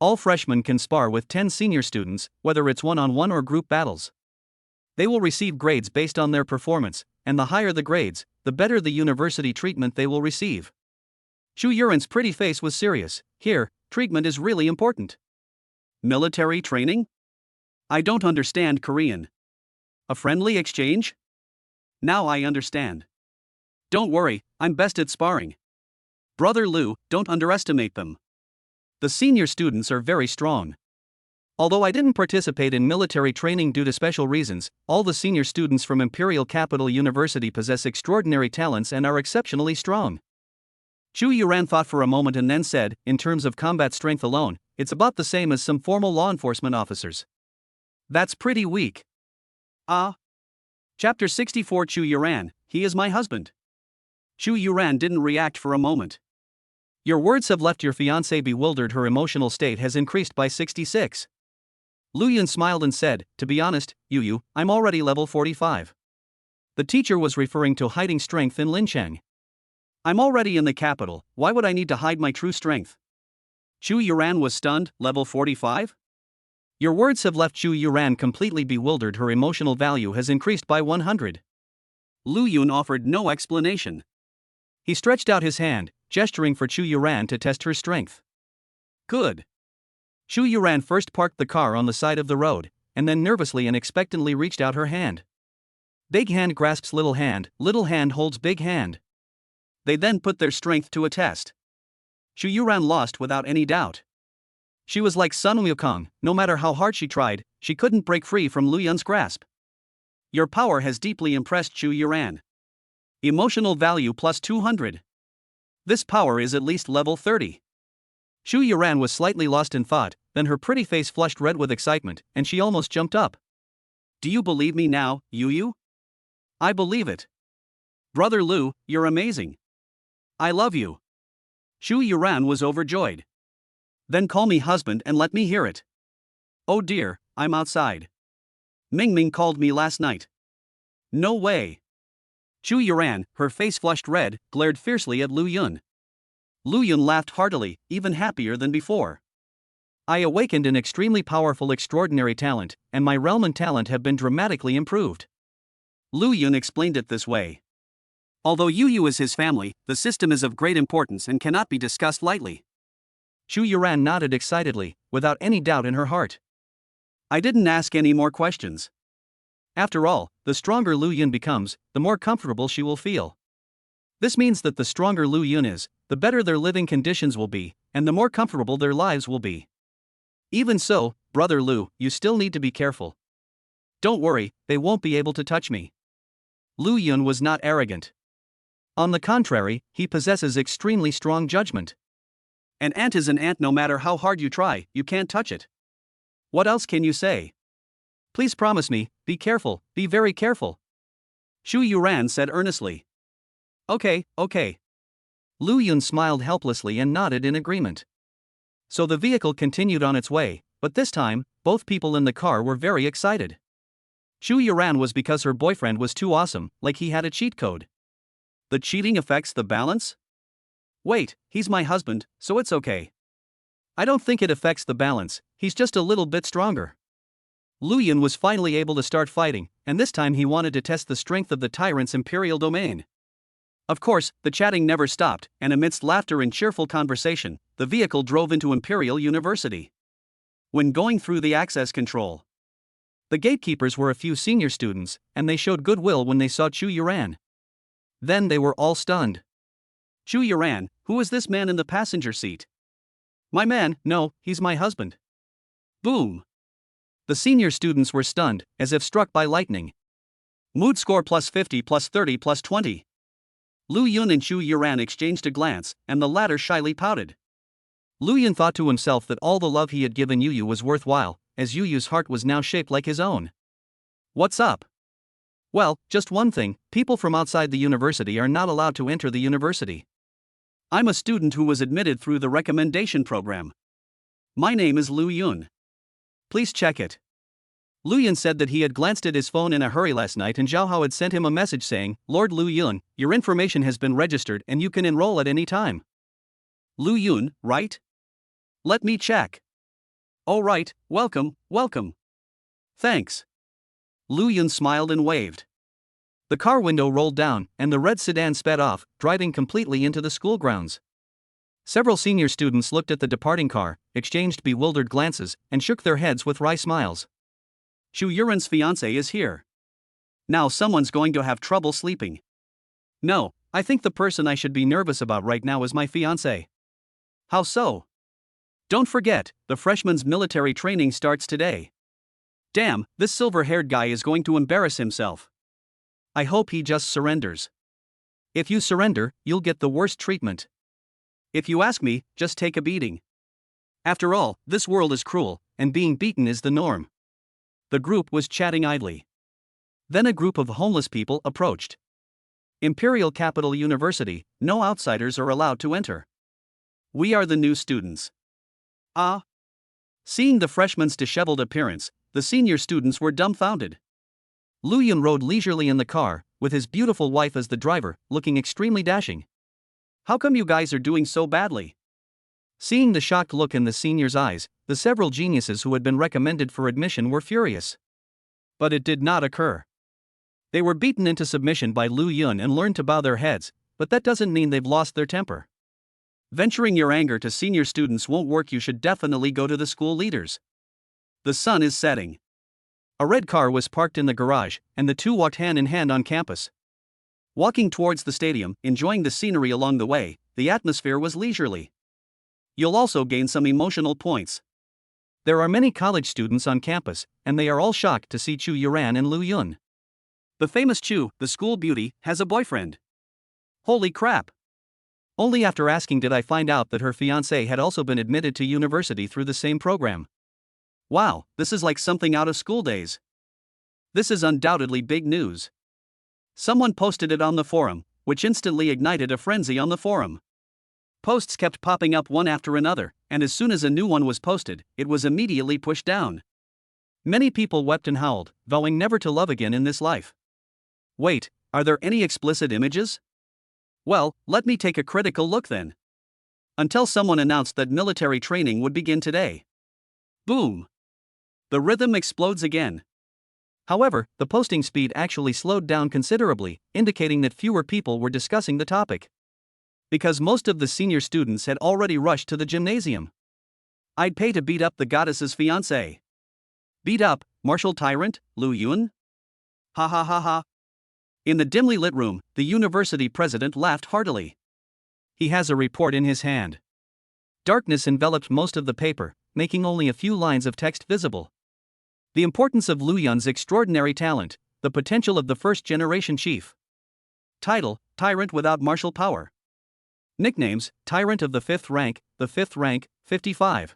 All freshmen can spar with 10 senior students, whether it's one-on-one or group battles. They will receive grades based on their performance, and the higher the grades, the better the university treatment they will receive. Chu Yuran's pretty face was serious. Here, treatment is really important. Military training? I don't understand Korean. A friendly exchange? Now I understand. Don't worry, I'm best at sparring. Brother Lu, don't underestimate them. The senior students are very strong. Although I didn't participate in military training due to special reasons, all the senior students from Imperial Capital University possess extraordinary talents and are exceptionally strong. Chu Yuran thought for a moment and then said, in terms of combat strength alone, it's about the same as some formal law enforcement officers. That's pretty weak. Chapter 64 Chu Yuran, he is my husband. Chu Yuran didn't react for a moment. Your words have left your fiancée bewildered. Her emotional state has increased by 66. Lu Yun smiled and said, to be honest, Yu, I'm already level 45. The teacher was referring to hiding strength in Lincheng. I'm already in the capital, why would I need to hide my true strength? Chu Yuran was stunned, level 45? Your words have left Chu Yuran completely bewildered. Her emotional value has increased by 100. Lu Yun offered no explanation. He stretched out his hand, gesturing for Chu Yuran to test her strength. Good. Chu Yuran first parked the car on the side of the road, and then nervously and expectantly reached out her hand. Big hand grasps little hand holds big hand. They then put their strength to a test. Chu Yuran lost without any doubt. She was like Sun Wukong, no matter how hard she tried, she couldn't break free from Lu Yun's grasp. Your power has deeply impressed Chu Yuran. Emotional value plus 200. This power is at least level 30. Chu Yuran was slightly lost in thought, then her pretty face flushed red with excitement, and she almost jumped up. Do you believe me now, Yu? I believe it. Brother Lu, you're amazing. I love you. Chu Yuran was overjoyed. Then call me husband and let me hear it. Oh dear, I'm outside. Ming called me last night. No way. Chu Yuran, her face flushed red, glared fiercely at Lu Yun. Lu Yun laughed heartily, even happier than before. I awakened an extremely powerful extraordinary talent, and my realm and talent have been dramatically improved. Lu Yun explained it this way. Although Yu is his family, the system is of great importance and cannot be discussed lightly. Chu Yuran nodded excitedly, without any doubt in her heart. I didn't ask any more questions. After all, the stronger Lu Yun becomes, the more comfortable she will feel. This means that the stronger Lu Yun is, the better their living conditions will be, and the more comfortable their lives will be. Even so, Brother Lu, you still need to be careful. Don't worry, they won't be able to touch me. Lu Yun was not arrogant. On the contrary, he possesses extremely strong judgment. An ant is an ant no matter how hard you try, you can't touch it. What else can you say? Please promise me, be careful, be very careful. Chu Yuran said earnestly. Okay. Lu Yun smiled helplessly and nodded in agreement. So the vehicle continued on its way, but this time, both people in the car were very excited. Chu Yuran was because her boyfriend was too awesome, like he had a cheat code. The cheating affects the balance? Wait, he's my husband, so it's okay. I don't think it affects the balance, he's just a little bit stronger. Lu Yun was finally able to start fighting, and this time he wanted to test the strength of the tyrant's imperial domain. Of course, the chatting never stopped, and amidst laughter and cheerful conversation, the vehicle drove into Imperial University. When going through the access control, the gatekeepers were a few senior students, and they showed goodwill when they saw Chu Yuran. Then they were all stunned. Chu Yuran, who is this man in the passenger seat? My man, no, he's my husband. Boom. The senior students were stunned, as if struck by lightning. Mood score plus 50 plus 30 plus 20. Lu Yun and Chu Yuran exchanged a glance, and the latter shyly pouted. Lu Yun thought to himself that all the love he had given Yu was worthwhile, as Yu's heart was now shaped like his own. What's up? Well, just one thing, people from outside the university are not allowed to enter the university. I'm a student who was admitted through the recommendation program. My name is Lu Yun. Please check it. Lu Yun said that he had glanced at his phone in a hurry last night and Zhao Hao had sent him a message saying, "Lord Lu Yun, your information has been registered and you can enroll at any time." Lu Yun, right? Let me check. Oh right, welcome, welcome. Thanks. Lu Yun smiled and waved. The car window rolled down and the red sedan sped off, driving completely into the school grounds. Several senior students looked at the departing car, exchanged bewildered glances, and shook their heads with wry smiles. Xu Yuran's fiancé is here. Now someone's going to have trouble sleeping. No, I think the person I should be nervous about right now is my fiancé. How so? Don't forget, the freshman's military training starts today. Damn, this silver-haired guy is going to embarrass himself. I hope he just surrenders. If you surrender, you'll get the worst treatment. If you ask me, just take a beating. After all, this world is cruel, and being beaten is the norm. The group was chatting idly. Then a group of homeless people approached. Imperial Capital University, no outsiders are allowed to enter. We are the new students. Ah. Seeing the freshman's disheveled appearance, the senior students were dumbfounded. Lu Yun rode leisurely in the car, with his beautiful wife as the driver, looking extremely dashing. How come you guys are doing so badly? Seeing the shocked look in the seniors' eyes, the several geniuses who had been recommended for admission were furious. But it did not occur. They were beaten into submission by Lu Yun and learned to bow their heads, but that doesn't mean they've lost their temper. Venturing your anger to senior students won't work. You should definitely go to the school leaders. The sun is setting. A red car was parked in the garage, and the two walked hand in hand on campus. Walking towards the stadium, enjoying the scenery along the way, the atmosphere was leisurely. You'll also gain some emotional points. There are many college students on campus, and they are all shocked to see Xu Yuran and Lu Yun. The famous Chu, the school beauty, has a boyfriend. Holy crap! Only after asking did I find out that her fiancé had also been admitted to university through the same program. Wow, this is like something out of school days. This is undoubtedly big news. Someone posted it on the forum, which instantly ignited a frenzy on the forum. Posts kept popping up one after another, and as soon as a new one was posted, it was immediately pushed down. Many people wept and howled, vowing never to love again in this life. Wait, are there any explicit images? Well, let me take a critical look then. Until someone announced that military training would begin today. Boom! The rhythm explodes again. However, the posting speed actually slowed down considerably, indicating that fewer people were discussing the topic. Because most of the senior students had already rushed to the gymnasium. I'd pay to beat up the goddess's fiancé. Beat up, martial tyrant, Lu Yun? Ha ha ha ha. In the dimly lit room, the university president laughed heartily. He has a report in his hand. Darkness enveloped most of the paper, making only a few lines of text visible. The importance of Lu Yun's extraordinary talent, the potential of the first-generation chief. Title, Tyrant without martial power. Nicknames, Tyrant of the 5th rank, 55.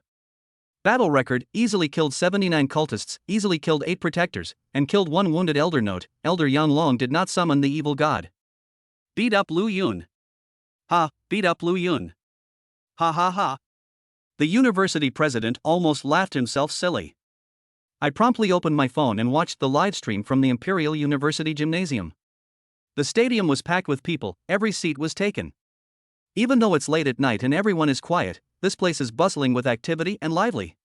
Battle record, easily killed 79 cultists, easily killed 8 protectors, and killed 1 wounded elder. Note, Elder Yan Long did not summon the evil god. Beat up Lu Yun. Ha, beat up Lu Yun. Ha ha ha. The university president almost laughed himself silly. I promptly opened my phone and watched the live stream from the Imperial University Gymnasium. The stadium was packed with people, every seat was taken. Even though it's late at night and everyone is quiet, this place is bustling with activity and lively.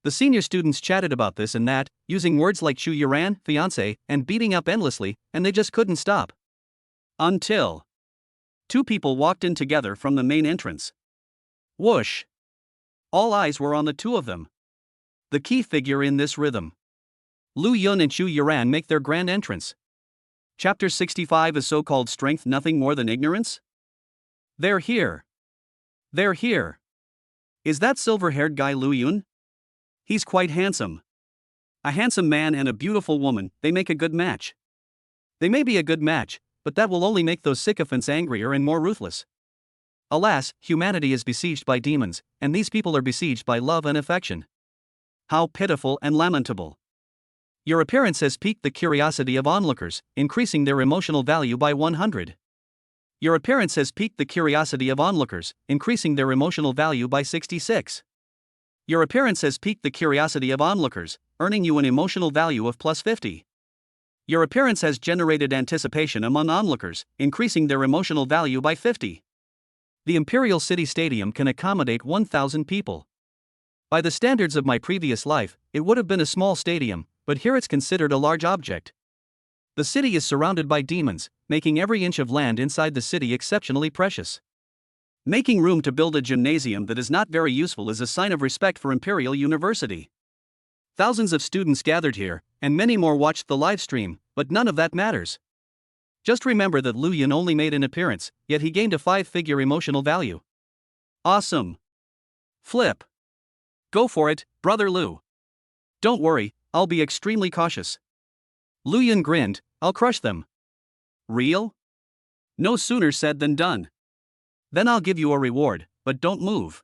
The senior students chatted about this and that, using words like Xu Yuran, fiancé, and beating up endlessly, and they just couldn't stop. Until 2 people walked in together from the main entrance. Whoosh! All eyes were on the 2 of them. The key figure in this rhythm. Lu Yun and Xu Yuran make their grand entrance. Chapter 65 is so-called strength nothing more than ignorance? They're here. They're here. Is that silver-haired guy Lu Yun? He's quite handsome. A handsome man and a beautiful woman, they make a good match. They may be a good match, but that will only make those sycophants angrier and more ruthless. Alas, humanity is besieged by demons, and these people are besieged by love and affection. How pitiful and lamentable. Your appearance has piqued the curiosity of onlookers, increasing their emotional value by 100. Your appearance has piqued the curiosity of onlookers, increasing their emotional value by 66. Your appearance has piqued the curiosity of onlookers, earning you an emotional value of plus 50. Your appearance has generated anticipation among onlookers, increasing their emotional value by 50. The Imperial City Stadium can accommodate 1,000 people. By the standards of my previous life, it would have been a small stadium, but here it's considered a large object. The city is surrounded by demons, making every inch of land inside the city exceptionally precious. Making room to build a gymnasium that is not very useful is a sign of respect for Imperial University. Thousands of students gathered here, and many more watched the live stream, but none of that matters. Just remember that Lu Yun only made an appearance, yet he gained a 5-figure emotional value. Awesome. Flip. Go for it, Brother Lu. Don't worry, I'll be extremely cautious. Lu Yun grinned, I'll crush them. Real? No sooner said than done. Then I'll give you a reward, but don't move.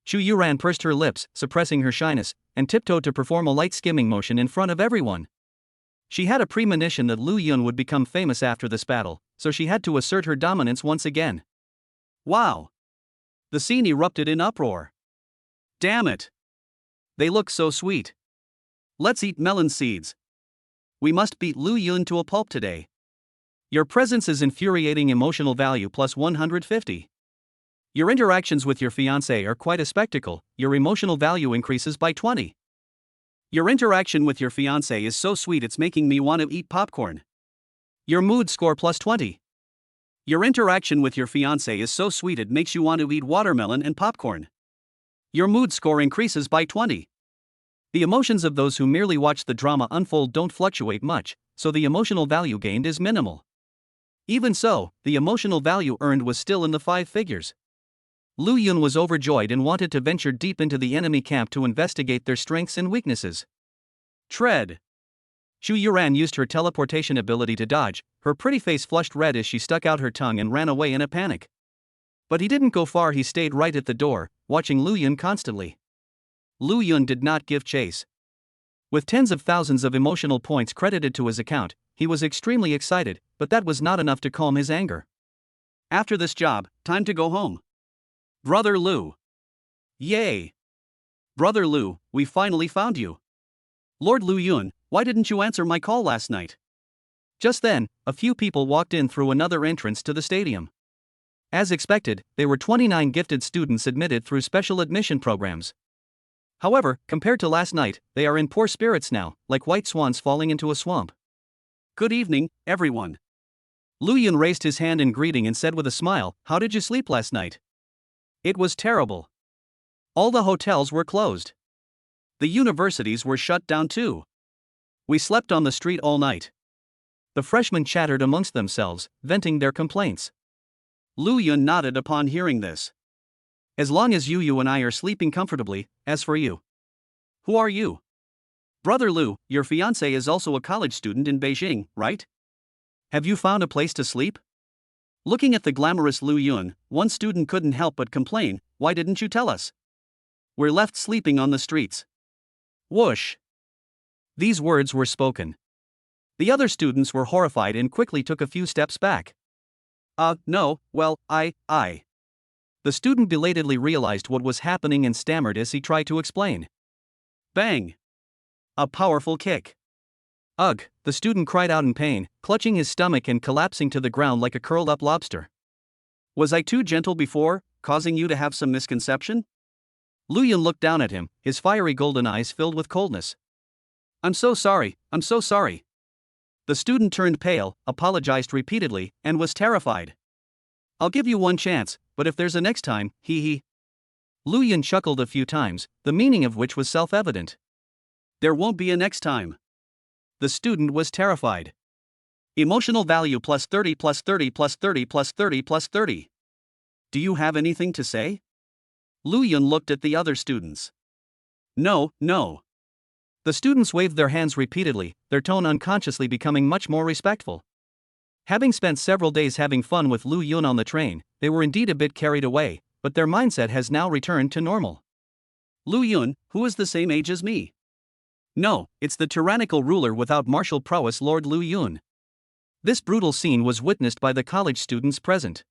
Chu Yuran pursed her lips, suppressing her shyness, and tiptoed to perform a light skimming motion in front of everyone. She had a premonition that Lu Yun would become famous after this battle, so she had to assert her dominance once again. Wow! The scene erupted in uproar. Damn it! They look so sweet. Let's eat melon seeds. We must beat Lu Yun to a pulp today. Your presence is infuriating emotional value plus 150. Your interactions with your fiancé are quite a spectacle, your emotional value increases by 20. Your interaction with your fiancé is so sweet it's making me want to eat popcorn. Your mood score plus 20. Your interaction with your fiancé is so sweet it makes you want to eat watermelon and popcorn. Your mood score increases by 20. The emotions of those who merely watch the drama unfold don't fluctuate much, so the emotional value gained is minimal. Even so, the emotional value earned was still in the 5 figures. Lu Yun was overjoyed and wanted to venture deep into the enemy camp to investigate their strengths and weaknesses. Tread. Chu Yuran used her teleportation ability to dodge, her pretty face flushed red as she stuck out her tongue and ran away in a panic. But he didn't go far, he stayed right at the door, watching Lu Yun constantly. Lu Yun did not give chase. With tens of thousands of emotional points credited to his account, he was extremely excited, but that was not enough to calm his anger. After this job, time to go home. Brother Lu. Yay! Brother Lu, we finally found you. Lord Lu Yun, why didn't you answer my call last night? Just then, a few people walked in through another entrance to the stadium. As expected, there were 29 gifted students admitted through special admission programs. However, compared to last night, they are in poor spirits now, like white swans falling into a swamp. Good evening, everyone. Lu Yun raised his hand in greeting and said with a smile, "How did you sleep last night?" It was terrible. All the hotels were closed. The universities were shut down too. We slept on the street all night. The freshmen chattered amongst themselves, venting their complaints. Lu Yun nodded upon hearing this. As long as you and I are sleeping comfortably, as for you. Who are you? Brother Lu, your fiancé is also a college student in Beijing, right? Have you found a place to sleep? Looking at the glamorous Lu Yun, one student couldn't help but complain, why didn't you tell us? We're left sleeping on the streets. Whoosh. These words were spoken. The other students were horrified and quickly took a few steps back. No, well, I. The student belatedly realized what was happening and stammered as he tried to explain. Bang. A powerful kick. Ugh, the student cried out in pain, clutching his stomach and collapsing to the ground like a curled-up lobster. Was I too gentle before, causing you to have some misconception? Lu Yun looked down at him, his fiery golden eyes filled with coldness. I'm so sorry. The student turned pale, apologized repeatedly, and was terrified. I'll give you one chance, but if there's a next time, hee. Lu Yun chuckled a few times, the meaning of which was self-evident. There won't be a next time. The student was terrified. Emotional value plus 30 plus 30 plus 30 plus 30 plus 30. Do you have anything to say? Lu Yun looked at the other students. No. The students waved their hands repeatedly, their tone unconsciously becoming much more respectful. Having spent several days having fun with Lu Yun on the train, they were indeed a bit carried away, but their mindset has now returned to normal. Lu Yun, who is the same age as me? No, it's the tyrannical ruler without martial prowess, Lord Lu Yun. This brutal scene was witnessed by the college students present.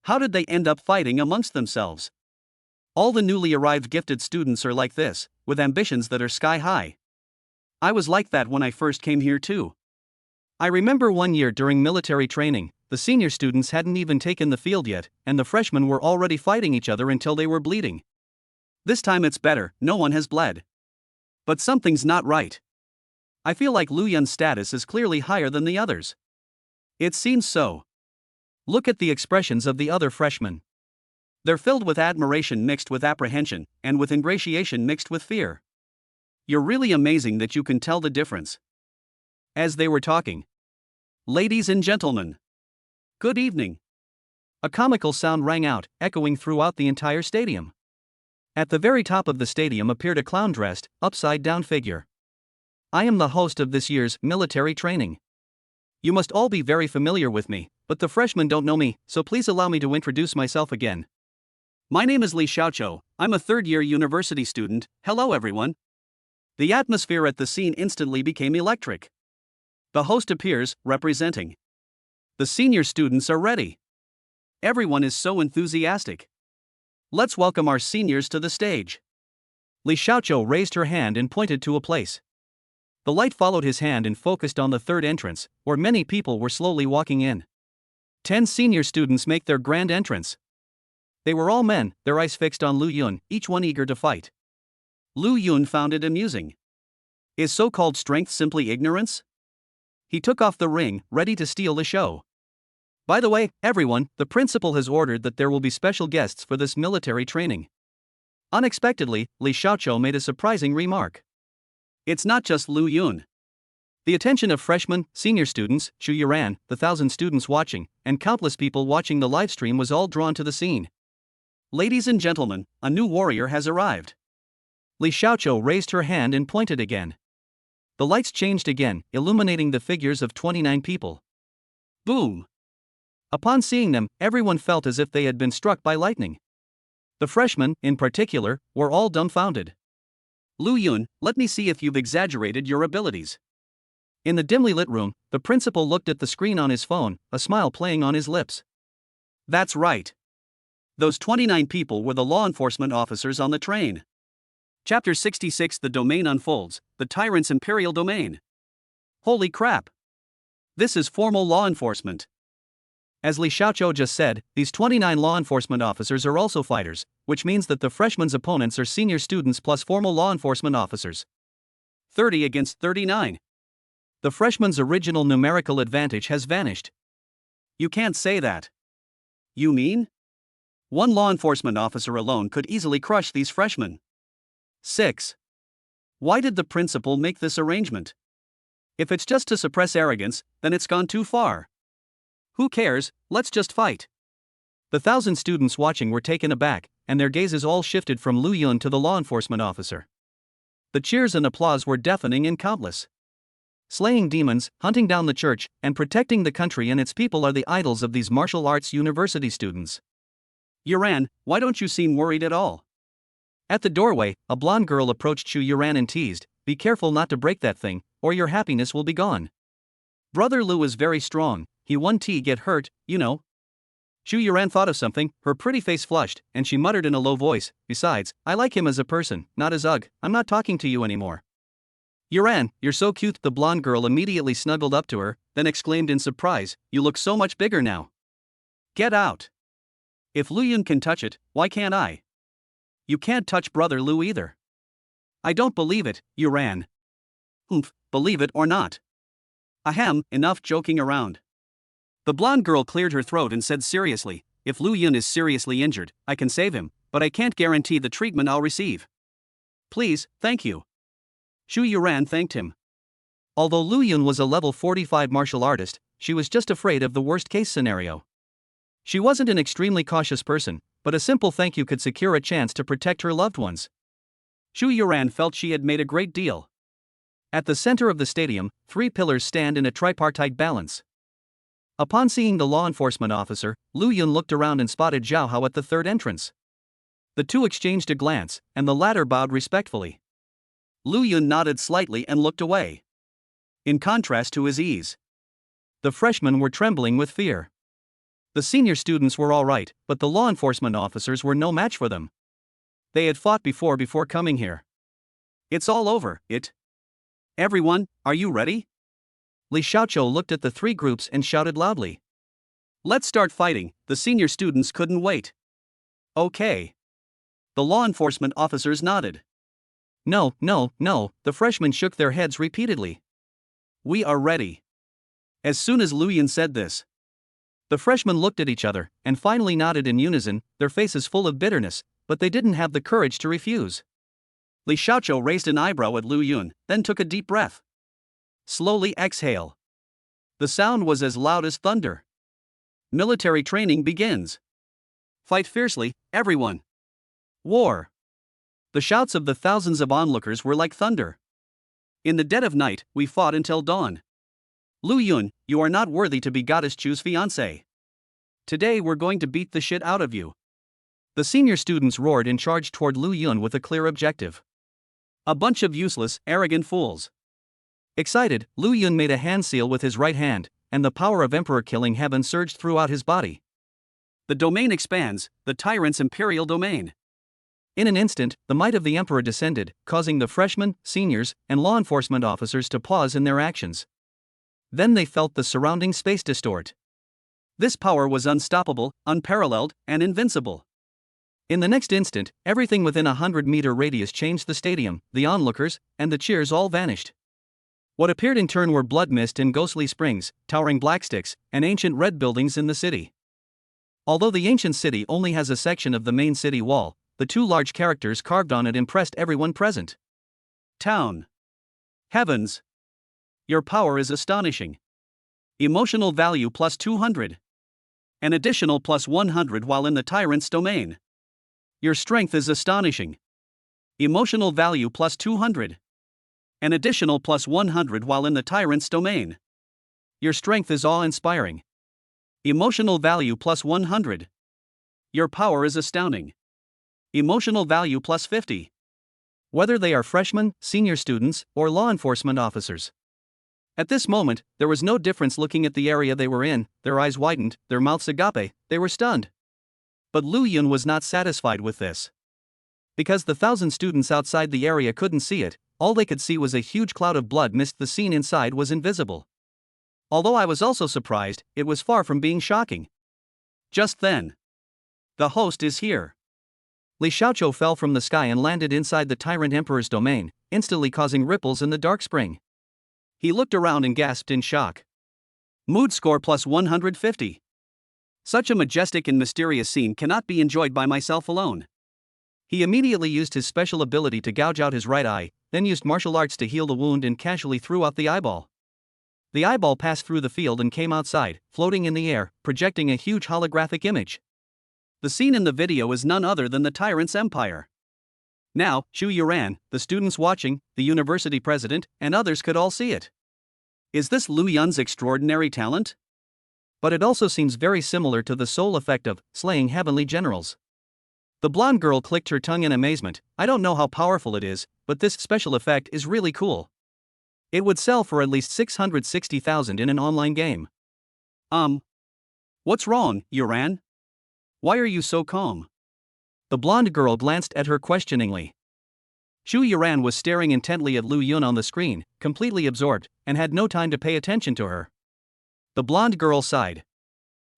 How did they end up fighting amongst themselves? All the newly arrived gifted students are like this, with ambitions that are sky high. I was like that when I first came here too. I remember one year during military training, the senior students hadn't even taken the field yet, and the freshmen were already fighting each other until they were bleeding. This time it's better, no one has bled. But something's not right. I feel like Lu Yun's status is clearly higher than the others. It seems so. Look at the expressions of the other freshmen. They're filled with admiration mixed with apprehension, and with ingratiation mixed with fear. You're really amazing that you can tell the difference. As they were talking, Ladies and gentlemen, good evening. A comical sound rang out, echoing throughout the entire stadium. At the very top of the stadium appeared a clown-dressed, upside-down figure. I am the host of this year's military training. You must all be very familiar with me, but the freshmen don't know me, so please allow me to introduce myself again. My name is Li Xiaoqiu, I'm a third-year university student. Hello everyone. The atmosphere at the scene instantly became electric. The host appears, representing. The senior students are ready. Everyone is so enthusiastic. Let's welcome our seniors to the stage. Li Xiaoqiu raised her hand and pointed to a place. The light followed his hand and focused on the third entrance, where many people were slowly walking in. 10 senior students make their grand entrance. They were all men, their eyes fixed on Lu Yun, each one eager to fight. Lu Yun found it amusing. Is so-called strength simply ignorance? He took off the ring, ready to steal the show. By the way, everyone, the principal has ordered that there will be special guests for this military training. Unexpectedly, Li Xiaoqiu made a surprising remark. It's not just Lu Yun. The attention of freshmen, senior students, Xu Yuran, the 1,000 students watching, and countless people watching the livestream was all drawn to the scene. Ladies and gentlemen, a new warrior has arrived. Li Xiaoqiu raised her hand and pointed again. The lights changed again, illuminating the figures of 29 people. Boom! Upon seeing them, everyone felt as if they had been struck by lightning. The freshmen, in particular, were all dumbfounded. Lu Yun, let me see if you've exaggerated your abilities. In the dimly lit room, the principal looked at the screen on his phone, a smile playing on his lips. That's right. Those 29 people were the law enforcement officers on the train. Chapter 66 The Domain Unfolds, the Tyrant's Imperial Domain. Holy crap! This is formal law enforcement. As Li Xiaoqiu just said, these 29 law enforcement officers are also fighters, which means that the freshmen's opponents are senior students plus formal law enforcement officers. 30 against 39. The freshmen's original numerical advantage has vanished. You can't say that. You mean? One law enforcement officer alone could easily crush these freshmen. 6. Why did the principal make this arrangement? If it's just to suppress arrogance, then it's gone too far. Who cares, let's just fight. The 1,000 students watching were taken aback, and their gazes all shifted from Lu Yun to the law enforcement officer. The cheers and applause were deafening and countless. Slaying demons, hunting down the church, and protecting the country and its people are the idols of these martial arts university students. Yuran, why don't you seem worried at all? At the doorway, a blonde girl approached Xu Yuran and teased, "Be careful not to break that thing, or your happiness will be gone." Brother Lu is very strong, he won't get hurt, you know. Xu Yuran thought of something, her pretty face flushed, and she muttered in a low voice, "Besides, I like him as a person, not as ugh, I'm not talking to you anymore." Yuran, you're so cute. The blonde girl immediately snuggled up to her, then exclaimed in surprise, "You look so much bigger now." Get out. If Lu Yun can touch it, why can't I? You can't touch Brother Lu either. I don't believe it, Yuran. Believe it or not. Ahem, enough joking around. The blonde girl cleared her throat and said seriously, "If Lu Yun is seriously injured, I can save him, but I can't guarantee the treatment I'll receive." "Please, thank you." Xu Yuran thanked him. Although Lu Yun was a level 45 martial artist, she was just afraid of the worst-case scenario. She wasn't an extremely cautious person, but a simple thank you could secure a chance to protect her loved ones. Xu Yuran felt she had made a great deal. At the center of the stadium, 3 pillars stand in a tripartite balance. Upon seeing the law enforcement officer, Lu Yun looked around and spotted Zhao Hao at the third entrance. The two exchanged a glance, and the latter bowed respectfully. Lu Yun nodded slightly and looked away. In contrast to his ease, the freshmen were trembling with fear. The senior students were all right, but the law enforcement officers were no match for them. They had fought before coming here. It's all over, Everyone, are you ready? Li Xiaoqiu looked at the three groups and shouted loudly. Let's start fighting. The senior students couldn't wait. Okay. The law enforcement officers nodded. No, no, no, the freshmen shook their heads repeatedly. We are ready. As soon as Lu Yun said this, the freshmen looked at each other and finally nodded in unison, their faces full of bitterness, but they didn't have the courage to refuse. Li Xiaoqiu raised an eyebrow at Lu Yun, then took a deep breath. Slowly exhale. The sound was as loud as thunder. Military training begins. Fight fiercely, everyone. War. The shouts of the thousands of onlookers were like thunder. In the dead of night, we fought until dawn. Lu Yun, you are not worthy to be Goddess Chu's fiancé. Today we're going to beat the shit out of you. The senior students roared and charged toward Lu Yun with a clear objective. A bunch of useless, arrogant fools. Excited, Lu Yun made a hand seal with his right hand, and the power of Emperor Killing Heaven surged throughout his body. The domain expands, the tyrant's imperial domain. In an instant, the might of the Emperor descended, causing the freshmen, seniors, and law enforcement officers to pause in their actions. Then they felt the surrounding space distort. This power was unstoppable, unparalleled, and invincible. In the next instant, everything within a 100-meter radius changed. The stadium, the onlookers, and the cheers all vanished. What appeared in turn were blood mist and ghostly springs, towering black sticks, and ancient red buildings in the city. Although the ancient city only has a section of the main city wall, the two large characters carved on it impressed everyone present. Town. Heavens. Your power is astonishing. Emotional value plus 200. An additional plus 100 while in the tyrant's domain. Your strength is astonishing. Emotional value plus 200. An additional plus 100 while in the tyrant's domain. Your strength is awe-inspiring. Emotional value plus 100. Your power is astounding. Emotional value plus 50. Whether they are freshmen, senior students, or law enforcement officers. At this moment, there was no difference looking at the area they were in, their eyes widened, their mouths agape, they were stunned. But Lu Yun was not satisfied with this. Because the 1,000 students outside the area couldn't see it, all they could see was a huge cloud of blood mist. The scene inside was invisible. Although I was also surprised, it was far from being shocking. Just then. The host is here. Li Xiaoqiu fell from the sky and landed inside the tyrant emperor's domain, instantly causing ripples in the dark spring. He looked around and gasped in shock. Mood score plus 150. Such a majestic and mysterious scene cannot be enjoyed by myself alone. He immediately used his special ability to gouge out his right eye, then used martial arts to heal the wound and casually threw out the eyeball. The eyeball passed through the field and came outside, floating in the air, projecting a huge holographic image. The scene in the video is none other than the tyrant's empire. Now, Xu Yuran, the students watching, the university president, and others could all see it. Is this Lu Yun's extraordinary talent? But it also seems very similar to the sole effect of slaying heavenly generals. The blonde girl clicked her tongue in amazement. I don't know how powerful it is, but this special effect is really cool. It would sell for at least 660,000 in an online game. What's wrong, Yuran? Why are you so calm? The blonde girl glanced at her questioningly. Xu Yuran was staring intently at Lu Yun on the screen, completely absorbed, and had no time to pay attention to her. The blonde girl sighed.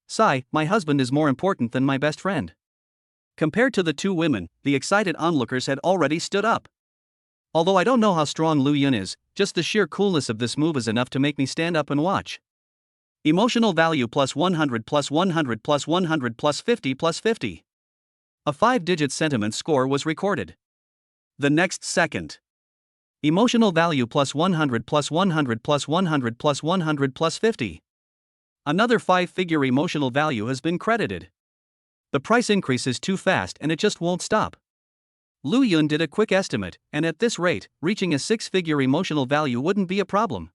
Sigh, my husband is more important than my best friend. Compared to the two women, the excited onlookers had already stood up. Although I don't know how strong Lu Yun is, just the sheer coolness of this move is enough to make me stand up and watch. Emotional value plus 100 plus 100 plus 100 plus 50 plus 50. A 5-digit sentiment score was recorded. The next second. Emotional value plus 100 plus 100 plus 100 plus 100 plus 50. Another 5-figure emotional value has been credited. The price increase is too fast and it just won't stop. Lu Yun did a quick estimate, and at this rate, reaching a 6-figure emotional value wouldn't be a problem.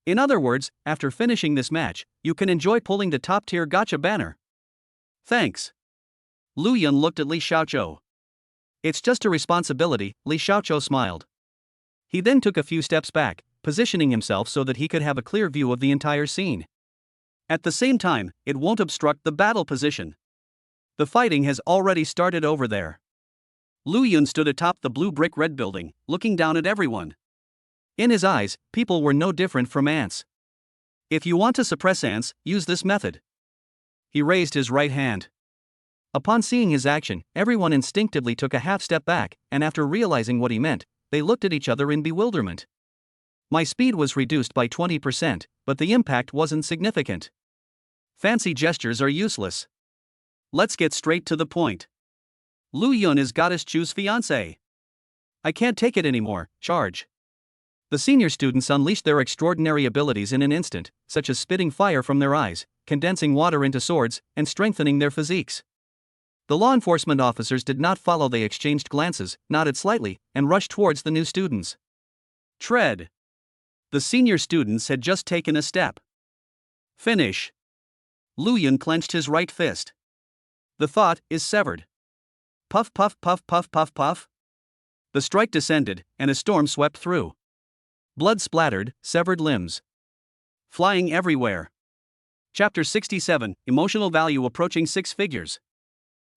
In other words, after finishing this match, you can enjoy pulling the top-tier gacha banner. Thanks. Lu Yun looked at Li Xiaoqiu. It's just a responsibility, Li Xiaoqiu smiled. He then took a few steps back, positioning himself so that he could have a clear view of the entire scene. At the same time, it won't obstruct the battle position. The fighting has already started over there. Lu Yun stood atop the blue brick red building, looking down at everyone. In his eyes, people were no different from ants. If you want to suppress ants, use this method. He raised his right hand. Upon seeing his action, everyone instinctively took a half step back, and after realizing what he meant, they looked at each other in bewilderment. My speed was reduced by 20%, but the impact wasn't significant. Fancy gestures are useless. Let's get straight to the point. Lu Yun is Goddess Chu's fiancé. I can't take it anymore, charge. The senior students unleashed their extraordinary abilities in an instant, such as spitting fire from their eyes, condensing water into swords, and strengthening their physiques. The law enforcement officers did not follow. They exchanged glances, nodded slightly, and rushed towards the new students. Tread. The senior students had just taken a step. Finish. Lu Yun clenched his right fist. The thought is severed. Puff puff puff puff puff puff. The strike descended, and a storm swept through. Blood splattered, severed limbs. Flying everywhere. Chapter 67, Emotional Value Approaching 6 Figures.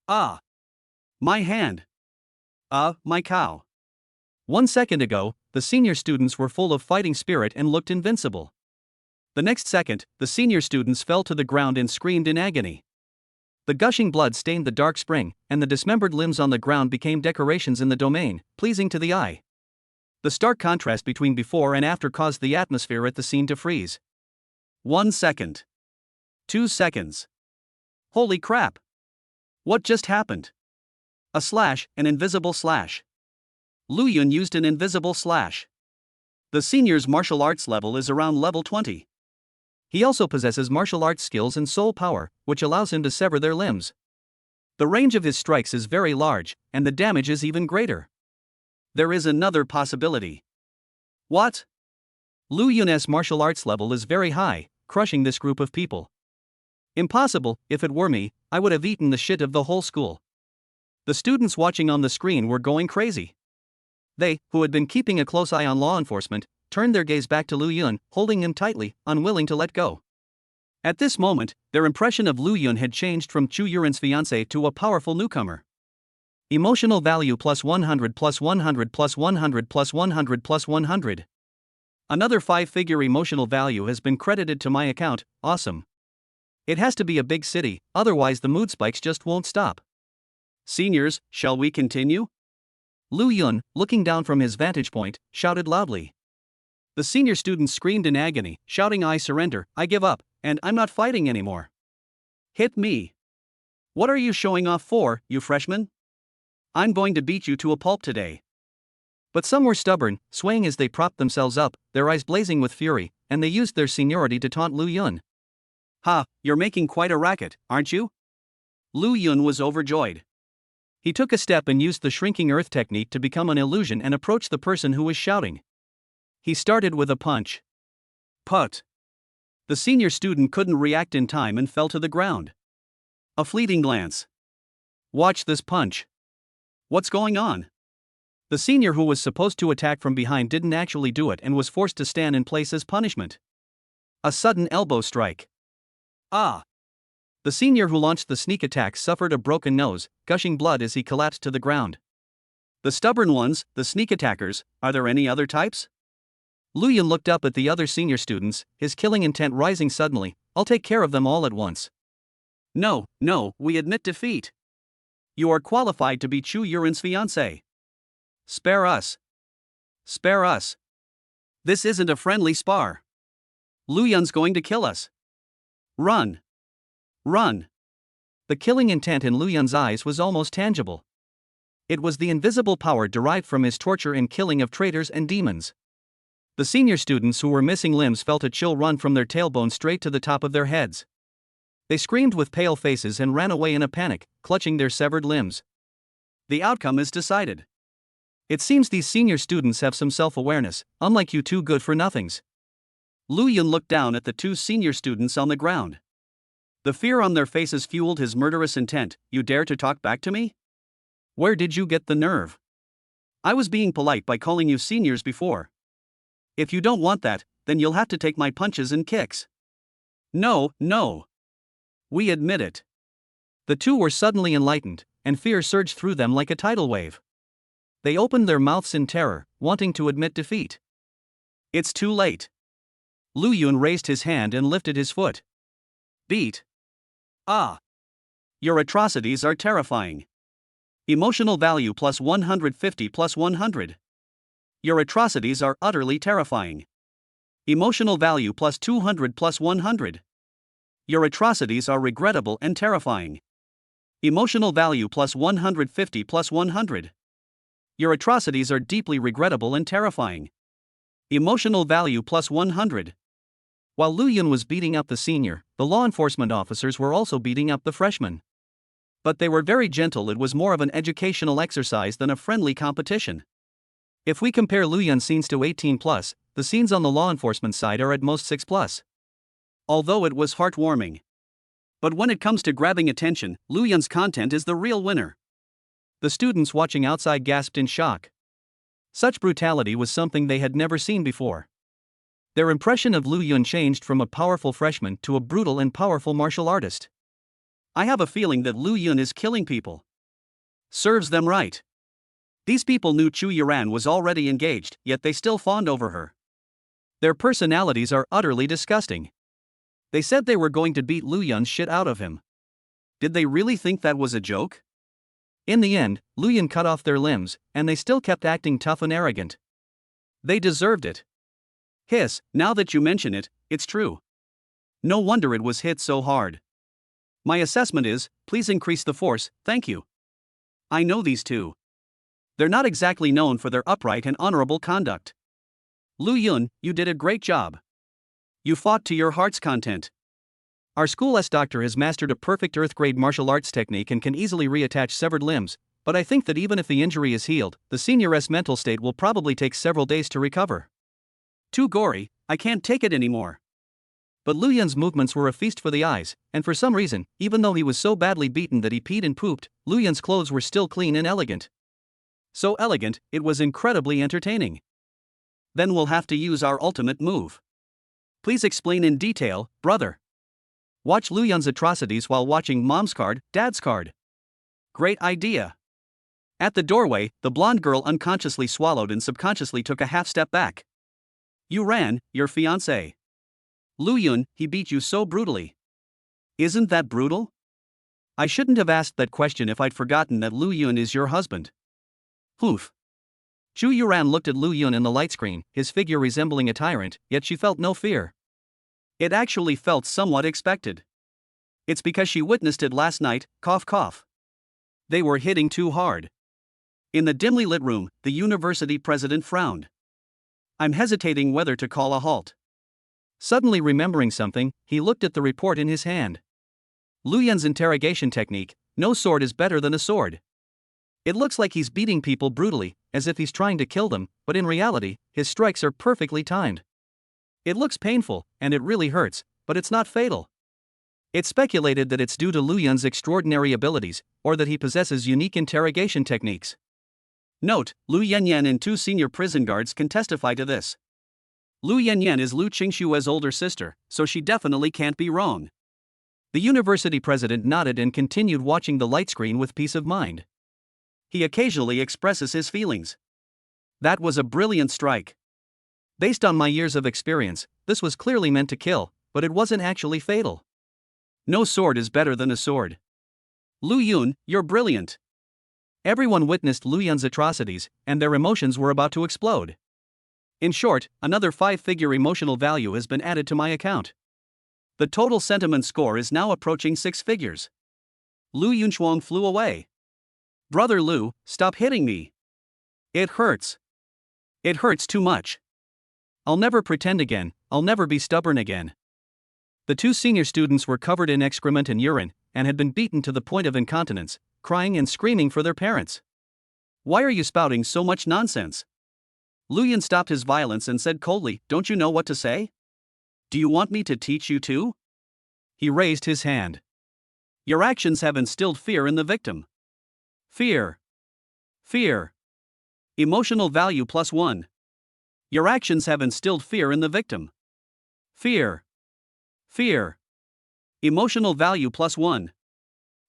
Ah! My hand. My cow. 1 second ago, the senior students were full of fighting spirit and looked invincible. The next second, the senior students fell to the ground and screamed in agony. The gushing blood stained the dark spring, and the dismembered limbs on the ground became decorations in the domain, pleasing to the eye. The stark contrast between before and after caused the atmosphere at the scene to freeze. 1 second. 2 seconds. Holy crap! What just happened? A slash, an invisible slash. Lu Yun used an invisible slash. The senior's martial arts level is around level 20. He also possesses martial arts skills and soul power, which allows him to sever their limbs. The range of his strikes is very large, and the damage is even greater. There is another possibility. What? Lu Yun's martial arts level is very high, crushing this group of people. Impossible. If it were me, I would have eaten the shit of the whole school. The students watching on the screen were going crazy. They, who had been keeping a close eye on law enforcement, turned their gaze back to Lu Yun, holding him tightly, unwilling to let go. At this moment, their impression of Lu Yun had changed from Chu Yuren's fiancé to a powerful newcomer. Emotional value plus 100 plus 100 plus 100 plus 100 plus 100. Another 5-figure emotional value has been credited to my account. Awesome. It has to be a big city, otherwise the mood spikes just won't stop. Seniors, shall we continue? Lu Yun, looking down from his vantage point, shouted loudly. The senior students screamed in agony, shouting, I surrender, I give up, and I'm not fighting anymore. Hit me. What are you showing off for, you freshmen? I'm going to beat you to a pulp today. But some were stubborn, swaying as they propped themselves up, their eyes blazing with fury, and they used their seniority to taunt Lu Yun. Ha, you're making quite a racket, aren't you? Lu Yun was overjoyed. He took a step and used the shrinking earth technique to become an illusion and approach the person who was shouting. He started with a punch. Put. The senior student couldn't react in time and fell to the ground. A fleeting glance. Watch this punch. What's going on? The senior who was supposed to attack from behind didn't actually do it and was forced to stand in place as punishment. A sudden elbow strike. Ah! The senior who launched the sneak attack suffered a broken nose, gushing blood as he collapsed to the ground. The stubborn ones, the sneak attackers, are there any other types? Lu Yun looked up at the other senior students, his killing intent rising suddenly. I'll take care of them all at once. No, we admit defeat. You are qualified to be Chu Yuren's fiancé. Spare us. Spare us. This isn't a friendly spar. Lu Yun's going to kill us. Run. Run. The killing intent in Lu Yun's eyes was almost tangible. It was the invisible power derived from his torture and killing of traitors and demons. The senior students who were missing limbs felt a chill run from their tailbone straight to the top of their heads. They screamed with pale faces and ran away in a panic, clutching their severed limbs. The outcome is decided. It seems these senior students have some self-awareness, unlike you two good-for-nothings. Lu Yun looked down at the two senior students on the ground. The fear on their faces fueled his murderous intent. You dare to talk back to me? Where did you get the nerve? I was being polite by calling you seniors before. If you don't want that, then you'll have to take my punches and kicks. No. We admit it. The two were suddenly enlightened, and fear surged through them like a tidal wave. They opened their mouths in terror, wanting to admit defeat. It's too late. Lu Yun raised his hand and lifted his foot. Beat. Ah. Your atrocities are terrifying. Emotional value plus 150 plus 100. Your atrocities are utterly terrifying. Emotional value plus 200 plus 100. Your atrocities are regrettable and terrifying. Emotional value plus 150 plus 100. Your atrocities are deeply regrettable and terrifying. Emotional value plus 100. While Lu Yun was beating up the senior, the law enforcement officers were also beating up the freshman. But they were very gentle. It was more of an educational exercise than a friendly competition. If we compare Lu Yun's scenes to 18+, the scenes on the law enforcement side are at most 6+. Although it was heartwarming. But when it comes to grabbing attention, Lu Yun's content is the real winner. The students watching outside gasped in shock. Such brutality was something they had never seen before. Their impression of Lu Yun changed from a powerful freshman to a brutal and powerful martial artist. I have a feeling that Lu Yun is killing people. Serves them right. These people knew Chu Yuran was already engaged, yet they still fawned over her. Their personalities are utterly disgusting. They said they were going to beat Lu Yun's shit out of him. Did they really think that was a joke? In the end, Lu Yun cut off their limbs, and they still kept acting tough and arrogant. They deserved it. Hiss, now that you mention it, it's true. No wonder it was hit so hard. My assessment is, please increase the force, thank you. I know these two. They're not exactly known for their upright and honorable conduct. Lu Yun, you did a great job. You fought to your heart's content. Our school's doctor has mastered a perfect earth-grade martial arts technique and can easily reattach severed limbs, but I think that even if the injury is healed, the senior's mental state will probably take several days to recover. Too gory, I can't take it anymore. But Lu Yun's movements were a feast for the eyes, and for some reason, even though he was so badly beaten that he peed and pooped, Lu Yun's clothes were still clean and elegant. So elegant, it was incredibly entertaining. Then we'll have to use our ultimate move. Please explain in detail, brother. Watch Lu Yun's atrocities while watching Mom's Card, Dad's Card. Great idea. At the doorway, the blonde girl unconsciously swallowed and subconsciously took a half step back. You ran, your fiancé. Lu Yun, he beat you so brutally. Isn't that brutal? I shouldn't have asked that question if I'd forgotten that Lu Yun is your husband. Poof. Chu Yuran looked at Lu Yun in the light screen, his figure resembling a tyrant, yet she felt no fear. It actually felt somewhat expected. It's because she witnessed it last night, cough cough. They were hitting too hard. In the dimly lit room, the university president frowned. I'm hesitating whether to call a halt. Suddenly remembering something, he looked at the report in his hand. Lu Yun's interrogation technique, no sword is better than a sword. It looks like he's beating people brutally, as if he's trying to kill them, but in reality, his strikes are perfectly timed. It looks painful, and it really hurts, but it's not fatal. It's speculated that it's due to Lu Yun's extraordinary abilities, or that he possesses unique interrogation techniques. Note, Lu Yanyan and 2 senior prison guards can testify to this. Lu Yanyan is Lu Qingshue's older sister, so she definitely can't be wrong. The university president nodded and continued watching the light screen with peace of mind. He occasionally expresses his feelings. That was a brilliant strike. Based on my years of experience, this was clearly meant to kill, but it wasn't actually fatal. No sword is better than a sword. Lu Yun, you're brilliant. Everyone witnessed Lu Yun's atrocities, and their emotions were about to explode. In short, another 5-figure emotional value has been added to my account. The total sentiment score is now approaching 6 figures. Lu Yunchuang flew away. Brother Lu, stop hitting me. It hurts. It hurts too much. I'll never pretend again, I'll never be stubborn again. The 2 senior students were covered in excrement and urine, and had been beaten to the point of incontinence, crying and screaming for their parents. Why are you spouting so much nonsense? Lu Yun stopped his violence and said coldly, don't you know what to say? Do you want me to teach you too? He raised his hand. Your actions have instilled fear in the victim. Fear. Fear. Emotional value plus 1. Your actions have instilled fear in the victim. Fear. Fear. Emotional value plus 1.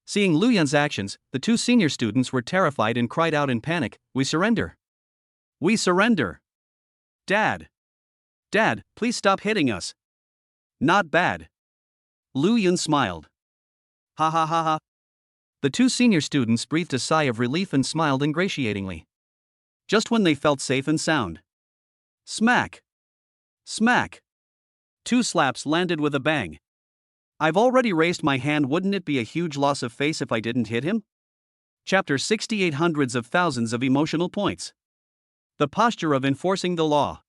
Seeing Lu Yun's actions, the 2 senior students were terrified and cried out in panic, we surrender. We surrender. Dad. Dad, please stop hitting us. Not bad. Lu Yun smiled. Ha ha ha ha. The two senior students breathed a sigh of relief and smiled ingratiatingly. Just when they felt safe and sound. Smack. Smack. Two slaps landed with a bang. I've already raised my hand. Wouldn't it be a huge loss of face if I didn't hit him? Chapter 68. Hundreds of thousands of emotional points. The posture of enforcing the law.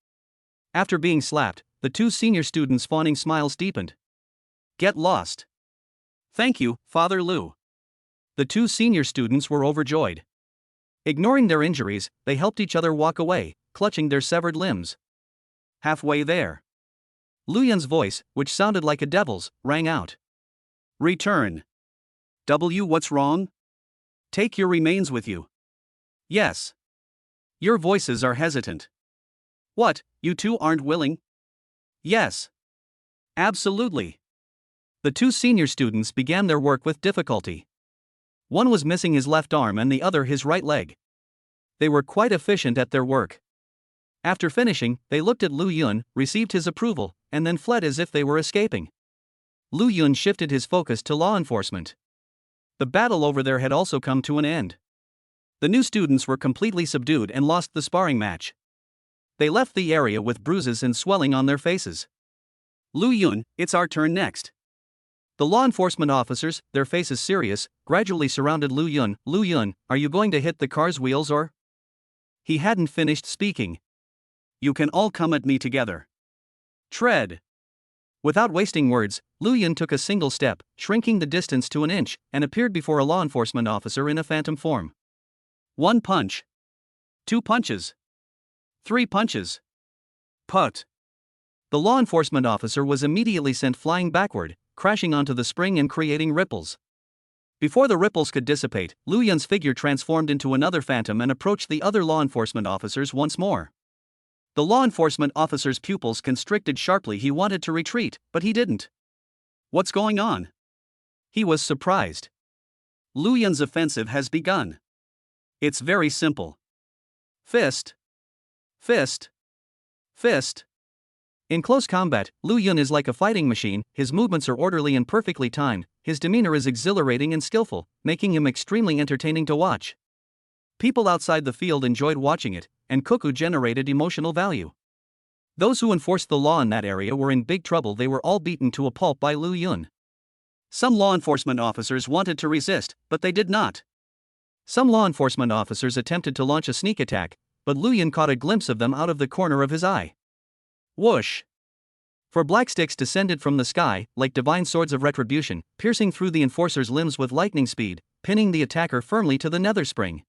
After being slapped, the two senior students' fawning smiles deepened. Get lost. Thank you, Father Lu. The two senior students were overjoyed. Ignoring their injuries, they helped each other walk away, clutching their severed limbs. Halfway there, Lu Yun's voice, which sounded like a devil's, rang out. Return. What's wrong? Take your remains with you. Yes. Your voices are hesitant. What, you two aren't willing? Yes. Absolutely. The two senior students began their work with difficulty. One was missing his left arm and the other his right leg. They were quite efficient at their work. After finishing, they looked at Lu Yun, received his approval, and then fled as if they were escaping. Lu Yun shifted his focus to law enforcement. The battle over there had also come to an end. The new students were completely subdued and lost the sparring match. They left the area with bruises and swelling on their faces. Lu Yun, it's our turn next. The law enforcement officers, their faces serious, gradually surrounded Lu Yun. Lu Yun, are you going to hit the car's wheels or? He hadn't finished speaking. You can all come at me together. Tread. Without wasting words, Lu Yun took a single step, shrinking the distance to an inch, and appeared before a law enforcement officer in a phantom form. 1 punch. 2 punches. 3 punches. Put. The law enforcement officer was immediately sent flying backward, crashing onto the spring and creating ripples. Before the ripples could dissipate, Lu Yun's figure transformed into another phantom and approached the other law enforcement officers once more. The law enforcement officer's pupils constricted sharply. He wanted to retreat, but he didn't. What's going on? He was surprised. Lu Yun's offensive has begun. It's very simple. Fist. Fist. Fist. In close combat, Lu Yun is like a fighting machine. His movements are orderly and perfectly timed. His demeanor is exhilarating and skillful, making him extremely entertaining to watch. People outside the field enjoyed watching it, and Cuckoo generated emotional value. Those who enforced the law in that area were in big trouble. They were all beaten to a pulp by Lu Yun. Some law enforcement officers wanted to resist, but they did not. Some law enforcement officers attempted to launch a sneak attack, but Lu Yun caught a glimpse of them out of the corner of his eye. Whoosh! 4 black sticks descended from the sky, like divine swords of retribution, piercing through the enforcer's limbs with lightning speed, pinning the attacker firmly to the nether spring.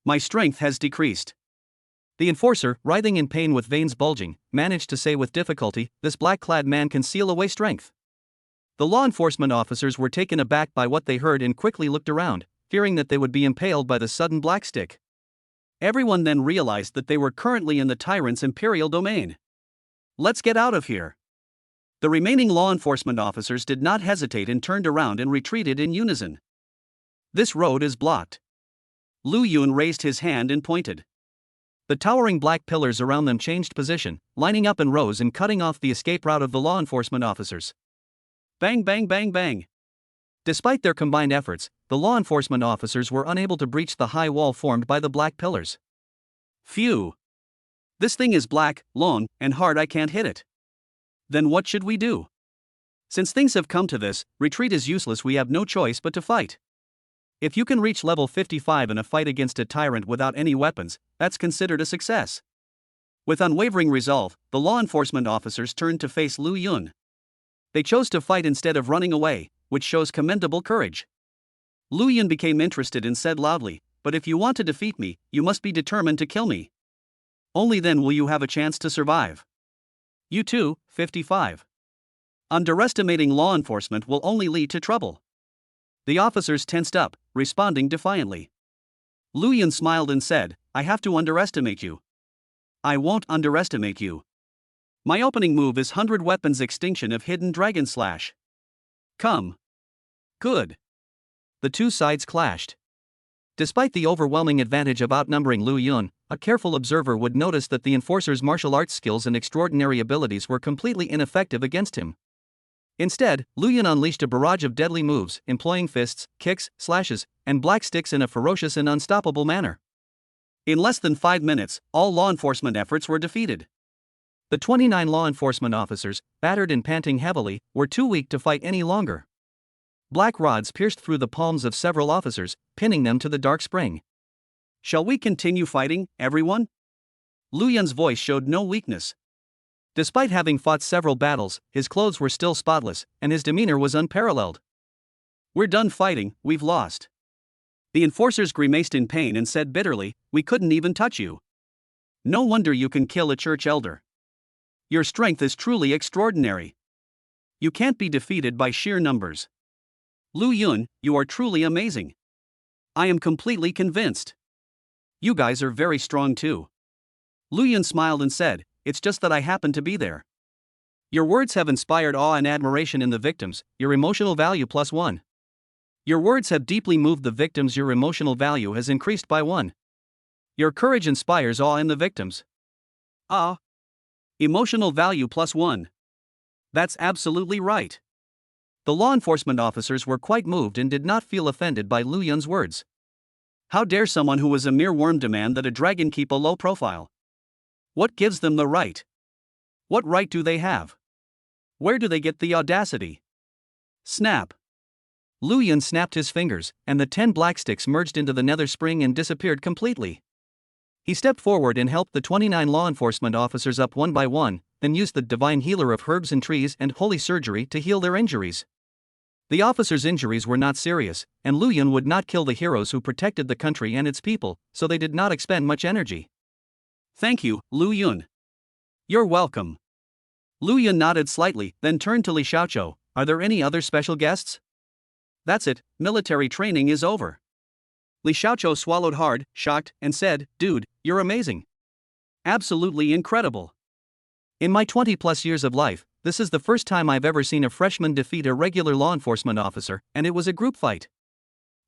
My strength has decreased. The enforcer, writhing in pain with veins bulging, managed to say with difficulty, "This black-clad man can seal away strength." The law enforcement officers were taken aback by what they heard and quickly looked around, fearing that they would be impaled by the sudden black stick. Everyone then realized that they were currently in the tyrant's imperial domain. Let's get out of here. The remaining law enforcement officers did not hesitate and turned around and retreated in unison. This road is blocked. Lu Yun raised his hand and pointed. The towering black pillars around them changed position, lining up in rows and cutting off the escape route of the law enforcement officers. Bang bang bang bang. Despite their combined efforts, the law enforcement officers were unable to breach the high wall formed by the black pillars. Phew. This thing is black, long, and hard. I can't hit it. Then what should we do? Since things have come to this, retreat is useless. We have no choice but to fight. If you can reach level 55 in a fight against a tyrant without any weapons, that's considered a success. With unwavering resolve, the law enforcement officers turned to face Lu Yun. They chose to fight instead of running away, which shows commendable courage. Lu Yun became interested and said loudly, "But if you want to defeat me, you must be determined to kill me. Only then will you have a chance to survive. You too, 55. Underestimating law enforcement will only lead to trouble." The officers tensed up, responding defiantly. Lu Yun smiled and said, "I have to underestimate you. I won't underestimate you. My opening move is 100 Weapons Extinction of Hidden Dragon Slash. Come." Good. The two sides clashed. Despite the overwhelming advantage of outnumbering Lu Yun, a careful observer would notice that the enforcer's martial arts skills and extraordinary abilities were completely ineffective against him. Instead, Lu Yun unleashed a barrage of deadly moves, employing fists, kicks, slashes, and black sticks in a ferocious and unstoppable manner. In less than 5 minutes, all law enforcement efforts were defeated. The 29 law enforcement officers, battered and panting heavily, were too weak to fight any longer. Black rods pierced through the palms of several officers, pinning them to the dark spring. Shall we continue fighting, everyone? Lu Yun's voice showed no weakness. Despite having fought several battles, his clothes were still spotless, and his demeanor was unparalleled. We're done fighting, we've lost. The enforcers grimaced in pain and said bitterly, we couldn't even touch you. No wonder you can kill a church elder. Your strength is truly extraordinary. You can't be defeated by sheer numbers. Lu Yun, you are truly amazing. I am completely convinced. You guys are very strong too. Lu Yun smiled and said, it's just that I happened to be there. Your words have inspired awe and admiration in the victims, your emotional value +1. Your words have deeply moved the victims, your emotional value has increased by 1. Your courage inspires awe in the victims. Emotional value +1. That's absolutely right. The law enforcement officers were quite moved and did not feel offended by Lu Yun's words. How dare someone who was a mere worm demand that a dragon keep a low profile? What gives them the right? What right do they have? Where do they get the audacity? Snap. Lu Yun snapped his fingers, and the 10 black sticks merged into the nether spring and disappeared completely. He stepped forward and helped the 29 law enforcement officers up one by one, then used the divine healer of herbs and trees and holy surgery to heal their injuries. The officers' injuries were not serious, and Lu Yun would not kill the heroes who protected the country and its people, so they did not expend much energy. Thank you, Lu Yun. You're welcome. Lu Yun nodded slightly, then turned to Li Xiaoqiu. Are there any other special guests? That's it, military training is over. Li Xiaoqiu swallowed hard, shocked, and said, dude, you're amazing. Absolutely incredible. In my 20+ years of life, this is the first time I've ever seen a freshman defeat a regular law enforcement officer, and it was a group fight.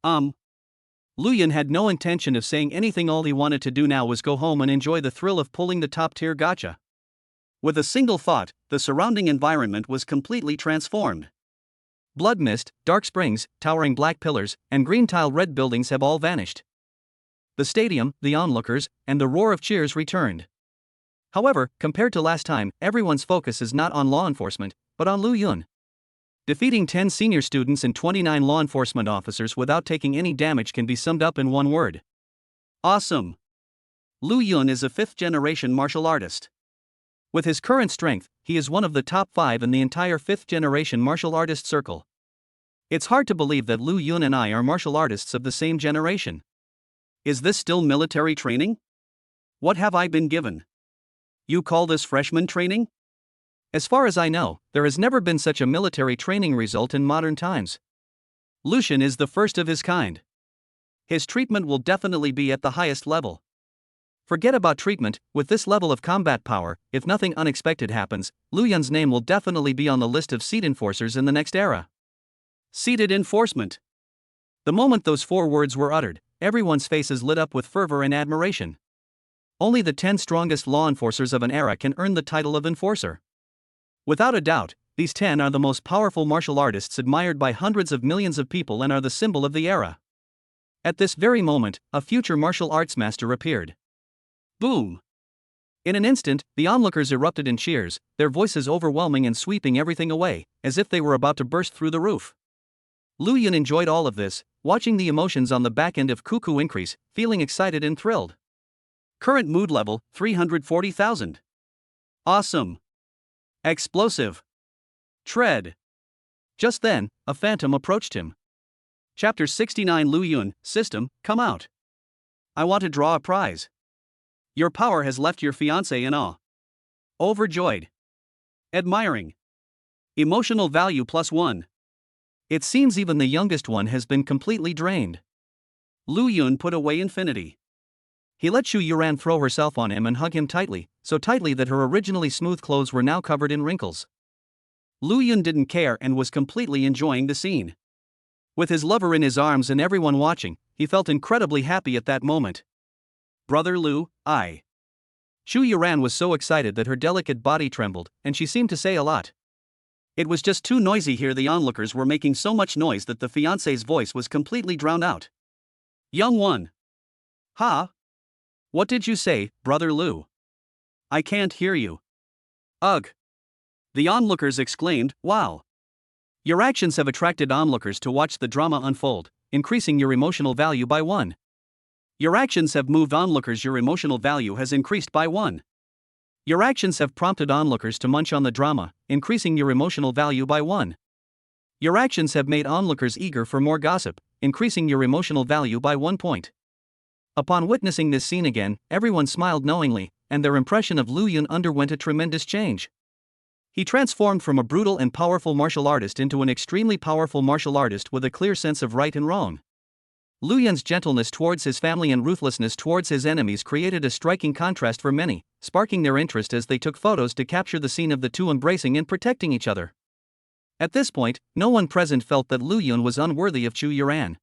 Lu Yun had no intention of saying anything. All he wanted to do now was go home and enjoy the thrill of pulling the top-tier gacha. With a single thought, the surrounding environment was completely transformed. Blood mist, dark springs, towering black pillars, and green-tiled red buildings have all vanished. The stadium, the onlookers, and the roar of cheers returned. However, compared to last time, everyone's focus is not on law enforcement, but on Lu Yun. Defeating 10 senior students and 29 law enforcement officers without taking any damage can be summed up in one word. Awesome. Lu Yun is a 5th-generation martial artist. With his current strength, he is one of the top 5 in the entire 5th-generation martial artist circle. It's hard to believe that Lu Yun and I are martial artists of the same generation. Is this still military training? What have I been given? You call this freshman training? As far as I know, there has never been such a military training result in modern times. Lucian is the first of his kind. His treatment will definitely be at the highest level. Forget about treatment, with this level of combat power, if nothing unexpected happens, Lu Yun's name will definitely be on the list of seed enforcers in the next era. Seated enforcement. The moment those 4 words were uttered, everyone's faces lit up with fervor and admiration. Only the 10 strongest law enforcers of an era can earn the title of enforcer. Without a doubt, these 10 are the most powerful martial artists admired by hundreds of millions of people and are the symbol of the era. At this very moment, a future martial arts master appeared. Boom! In an instant, the onlookers erupted in cheers, their voices overwhelming and sweeping everything away, as if they were about to burst through the roof. Lu Yun enjoyed all of this, watching the emotions on the back end of Cuckoo increase, feeling excited and thrilled. Current mood level, 340,000. Awesome. Explosive. Tread. Just then, a phantom approached him. Chapter 69 Lu Yun, System, come out. I want to draw a prize. Your power has left your fiancé in awe. Overjoyed. Admiring. Emotional value +1. It seems even the youngest one has been completely drained. Lu Yun put away infinity. He let Xu Yuran throw herself on him and hug him tightly, so tightly that her originally smooth clothes were now covered in wrinkles. Lu Yun didn't care and was completely enjoying the scene. With his lover in his arms and everyone watching, he felt incredibly happy at that moment. Brother Lu, I. Shu Yuran was so excited that her delicate body trembled, and she seemed to say a lot. It was just too noisy here. The onlookers were making so much noise that the fiancé's voice was completely drowned out. Young one. Ha? What did you say, Brother Lu? I can't hear you. Ugh. The onlookers exclaimed, wow. Your actions have attracted onlookers to watch the drama unfold, increasing your emotional value by 1. Your actions have moved onlookers. Your emotional value has increased by 1. Your actions have prompted onlookers to munch on the drama, increasing your emotional value by 1. Your actions have made onlookers eager for more gossip, increasing your emotional value by 1 point. Upon witnessing this scene again, everyone smiled knowingly, and their impression of Lu Yun underwent a tremendous change. He transformed from a brutal and powerful martial artist into an extremely powerful martial artist with a clear sense of right and wrong. Lu Yun's gentleness towards his family and ruthlessness towards his enemies created a striking contrast for many, sparking their interest as they took photos to capture the scene of the two embracing and protecting each other. At this point, no one present felt that Lu Yun was unworthy of Chu Yuran.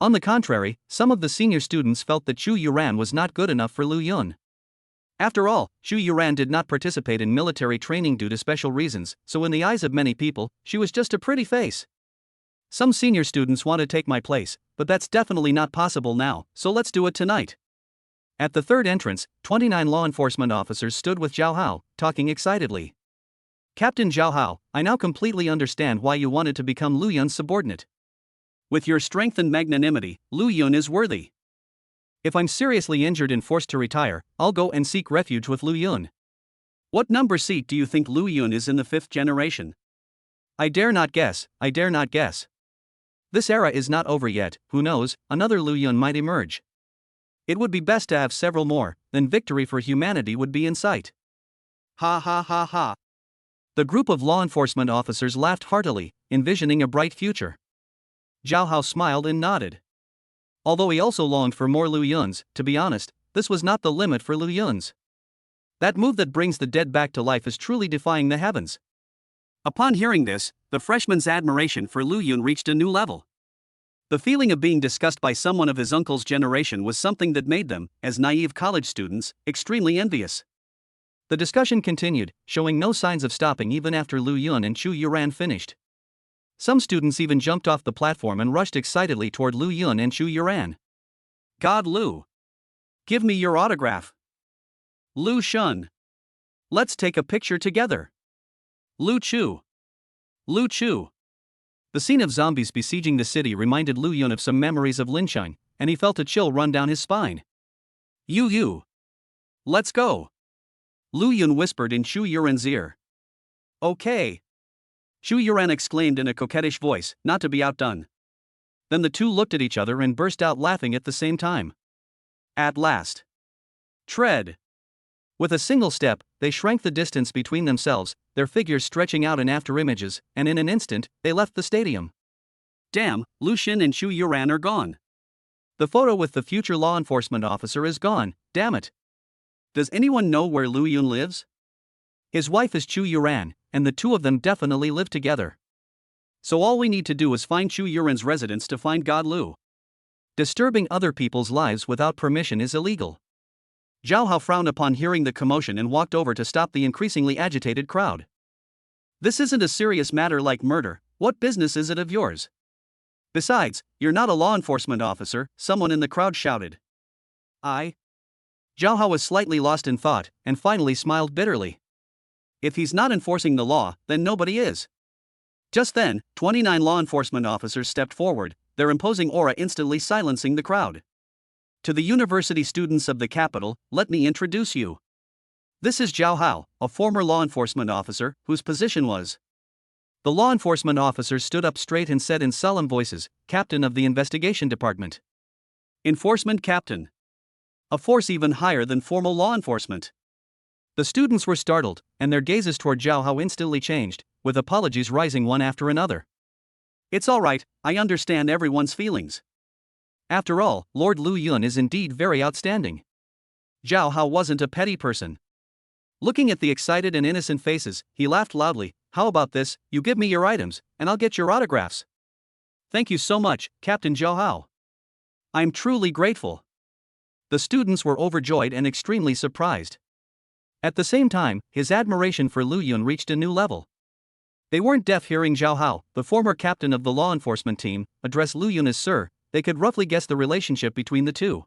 On the contrary, some of the senior students felt that Chu Yuran was not good enough for Lu Yun. After all, Chu Yuran did not participate in military training due to special reasons, so in the eyes of many people, she was just a pretty face. Some senior students want to take my place, but that's definitely not possible now, so let's do it tonight. At the third entrance, 29 law enforcement officers stood with Zhao Hao, talking excitedly. Captain Zhao Hao, I now completely understand why you wanted to become Lu Yun's subordinate. With your strength and magnanimity, Lu Yun is worthy. If I'm seriously injured and forced to retire, I'll go and seek refuge with Lu Yun. What number seat do you think Lu Yun is in the 5th generation? I dare not guess, I dare not guess. This era is not over yet, who knows, another Lu Yun might emerge. It would be best to have several more, then victory for humanity would be in sight. Ha ha ha ha. The group of law enforcement officers laughed heartily, envisioning a bright future. Zhao Hao smiled and nodded. Although he also longed for more Lu Yuns, to be honest, this was not the limit for Lu Yuns. That move that brings the dead back to life is truly defying the heavens. Upon hearing this, the freshman's admiration for Lu Yun reached a new level. The feeling of being discussed by someone of his uncle's generation was something that made them, as naive college students, extremely envious. The discussion continued, showing no signs of stopping even after Lu Yun and Chu Yuran finished. Some students even jumped off the platform and rushed excitedly toward Lu Yun and Chu Yuran. God Lu! Give me your autograph. Lu Shun! Let's take a picture together. Lu Chu! Lu Chu! The scene of zombies besieging the city reminded Lu Yun of some memories of Linshine, and he felt a chill run down his spine. You! Let's go! Lu Yun whispered in Chu Yuran's ear. Okay. Chu Yuran exclaimed in a coquettish voice, not to be outdone. Then the two looked at each other and burst out laughing at the same time. At last. Tread. With a single step, they shrank the distance between themselves, their figures stretching out in afterimages, and in an instant, they left the stadium. Damn, Lu Xin and Chu Yuran are gone. The photo with the future law enforcement officer is gone, damn it. Does anyone know where Lu Yun lives? His wife is Chu Yuran, and the two of them definitely live together. So all we need to do is find Chu Yuran's residence to find God Lu. Disturbing other people's lives without permission is illegal. Zhao Hao frowned upon hearing the commotion and walked over to stop the increasingly agitated crowd. This isn't a serious matter like murder, what business is it of yours? Besides, you're not a law enforcement officer, someone in the crowd shouted. Zhao Hao was slightly lost in thought, and finally smiled bitterly. If he's not enforcing the law, then nobody is. Just then, 29 law enforcement officers stepped forward, their imposing aura instantly silencing the crowd. To the university students of the capital, let me introduce you. This is Zhao Hao, a former law enforcement officer, whose position was. The law enforcement officers stood up straight and said in solemn voices, Captain of the Investigation Department. Enforcement Captain. A force even higher than formal law enforcement. The students were startled, and their gazes toward Zhao Hao instantly changed, with apologies rising one after another. It's all right, I understand everyone's feelings. After all, Lord Lu Yun is indeed very outstanding. Zhao Hao wasn't a petty person. Looking at the excited and innocent faces, he laughed loudly. How about this, you give me your items, and I'll get your autographs. Thank you so much, Captain Zhao Hao. I'm truly grateful. The students were overjoyed and extremely surprised. At the same time, his admiration for Lu Yun reached a new level. They weren't deaf hearing Zhao Hao, the former captain of the law enforcement team, address Lu Yun as sir. They could roughly guess the relationship between the two.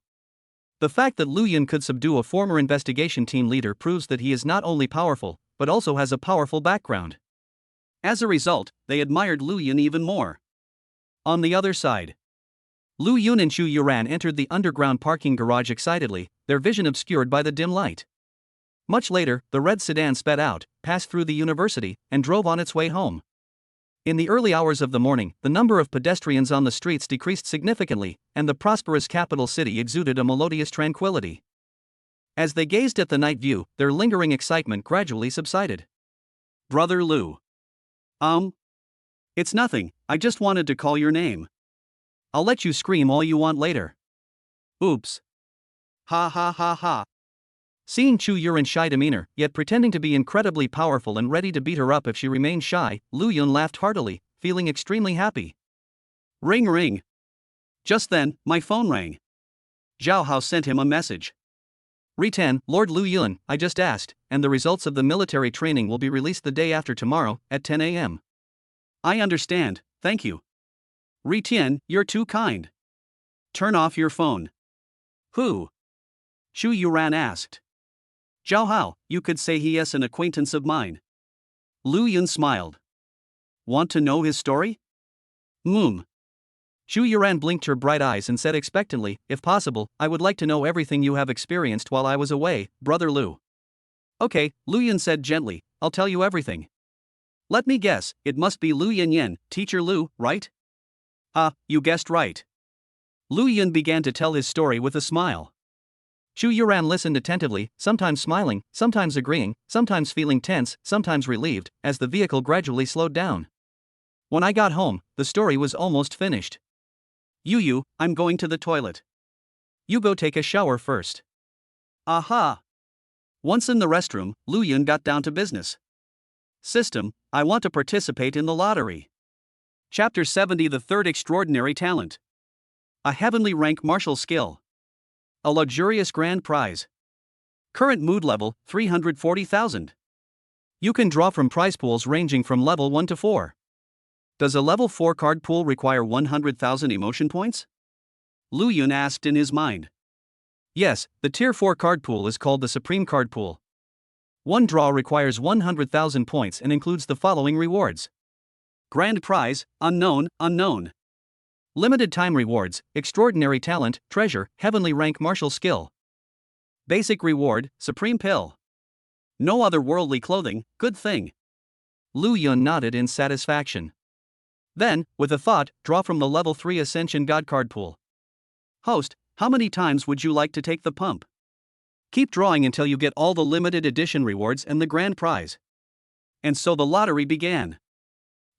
The fact that Lu Yun could subdue a former investigation team leader proves that he is not only powerful, but also has a powerful background. As a result, they admired Lu Yun even more. On the other side, Lu Yun and Chu Yuran entered the underground parking garage excitedly, their vision obscured by the dim light. Much later, the red sedan sped out, passed through the university, and drove on its way home. In the early hours of the morning, the number of pedestrians on the streets decreased significantly, and the prosperous capital city exuded a melodious tranquility. As they gazed at the night view, their lingering excitement gradually subsided. Brother Lu. It's nothing, I just wanted to call your name. I'll let you scream all you want later. Oops. Ha ha ha ha. Seeing Chu Yuran's shy demeanor, yet pretending to be incredibly powerful and ready to beat her up if she remained shy, Lu Yun laughed heartily, feeling extremely happy. Ring ring. Just then, my phone rang. Zhao Hao sent him a message. Re-10, Lord Lu Yun, I just asked, and the results of the military training will be released the day after tomorrow, at 10 a.m. I understand, thank you. Re-10, you're too kind. Turn off your phone. Who? Chu Yuran asked. Zhao Hao, you could say he is an acquaintance of mine. Lu Yun smiled. Want to know his story? Chu Yuran blinked her bright eyes and said expectantly, if possible, I would like to know everything you have experienced while I was away, Brother Lu. Okay, Lu Yun said gently, I'll tell you everything. Let me guess, it must be Lu Yin, Teacher Lu, right? You guessed right. Lu Yun began to tell his story with a smile. Chu Yuran listened attentively, sometimes smiling, sometimes agreeing, sometimes feeling tense, sometimes relieved, as the vehicle gradually slowed down. When I got home, the story was almost finished. Yu, I'm going to the toilet. You go take a shower first. Aha! Once in the restroom, Lu Yun got down to business. System, I want to participate in the lottery. Chapter 70, the third extraordinary talent. A heavenly rank martial skill. A luxurious grand prize. Current mood level, 340,000. You can draw from prize pools ranging from level 1 to 4. Does a level 4 card pool require 100,000 emotion points? Lu Yun asked in his mind. Yes, the tier 4 card pool is called the Supreme Card Pool. One draw requires 100,000 points and includes the following rewards. Grand prize, unknown. Limited time rewards, extraordinary talent, treasure, heavenly rank martial skill. Basic reward, supreme pill. No other worldly clothing, good thing. Lu Yun nodded in satisfaction. Then, with a thought, draw from the level 3 Ascension God card pool. Host, how many times would you like to take the pump? Keep drawing until you get all the limited edition rewards and the grand prize. And so the lottery began.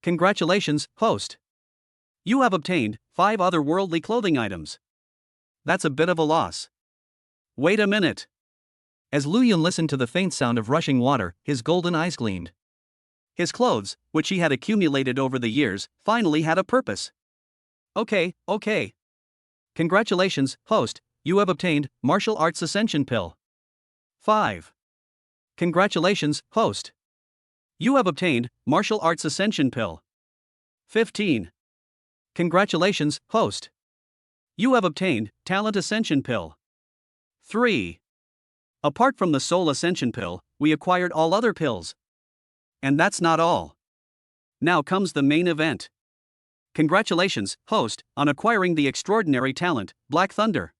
Congratulations, host. You have obtained 5 otherworldly clothing items. That's a bit of a loss. Wait a minute. As Lu Yun listened to the faint sound of rushing water, his golden eyes gleamed. His clothes, which he had accumulated over the years, finally had a purpose. Okay. Congratulations, host, you have obtained Martial Arts Ascension Pill. 5. Congratulations, host. You have obtained Martial Arts Ascension Pill. 15. Congratulations, host. You have obtained Talent Ascension Pill. 3. Apart from the Soul Ascension Pill, we acquired all other pills. And that's not all. Now comes the main event. Congratulations, host, on acquiring the extraordinary talent, Black Thunder.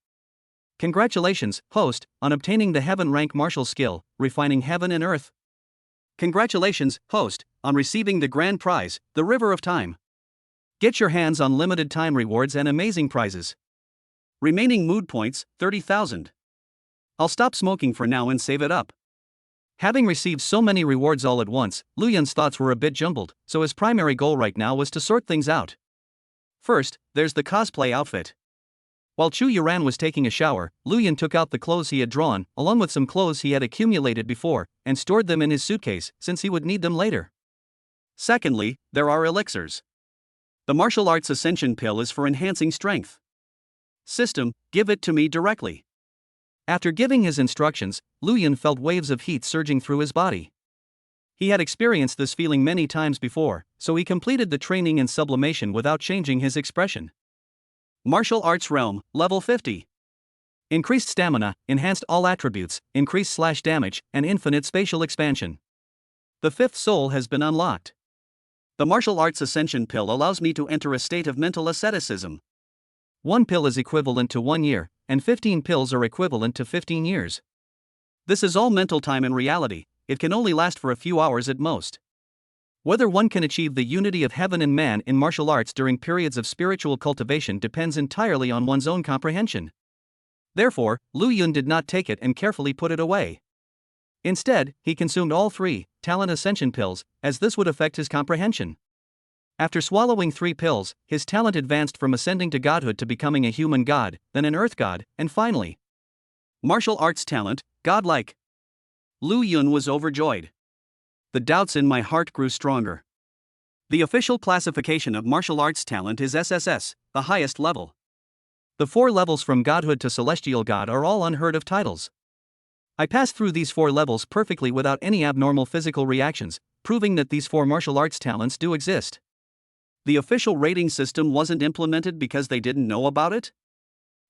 Congratulations, host, on obtaining the Heaven rank martial skill, Refining Heaven and Earth. Congratulations, host, on receiving the grand prize, the River of Time. Get your hands on limited time rewards and amazing prizes. Remaining mood points, 30,000. I'll stop smoking for now and save it up. Having received so many rewards all at once, Lu Yun's thoughts were a bit jumbled, so his primary goal right now was to sort things out. First, there's the cosplay outfit. While Chu Yuran was taking a shower, Lu Yun took out the clothes he had drawn, along with some clothes he had accumulated before, and stored them in his suitcase, since he would need them later. Secondly, there are elixirs. The Martial Arts Ascension Pill is for enhancing strength. System, give it to me directly. After giving his instructions, Lu Yun felt waves of heat surging through his body. He had experienced this feeling many times before, so he completed the training in sublimation without changing his expression. Martial Arts Realm, Level 50. Increased stamina, enhanced all attributes, increased slash damage, and infinite spatial expansion. The fifth soul has been unlocked. The Martial Arts Ascension Pill allows me to enter a state of mental asceticism. 1 pill is equivalent to 1 year, and 15 pills are equivalent to 15 years. This is all mental time in reality, it can only last for a few hours at most. Whether one can achieve the unity of heaven and man in martial arts during periods of spiritual cultivation depends entirely on one's own comprehension. Therefore, Lu Yun did not take it and carefully put it away. Instead, he consumed all 3 talent ascension pills, as this would affect his comprehension. After swallowing 3 pills, his talent advanced from ascending to godhood to becoming a human god, then an earth god, and finally, martial arts talent, godlike. Lu Yun was overjoyed. The doubts in my heart grew stronger. The official classification of martial arts talent is SSS, the highest level. The 4 levels from godhood to celestial god are all unheard of titles. I passed through these 4 levels perfectly without any abnormal physical reactions, proving that these 4 martial arts talents do exist. The official rating system wasn't implemented because they didn't know about it?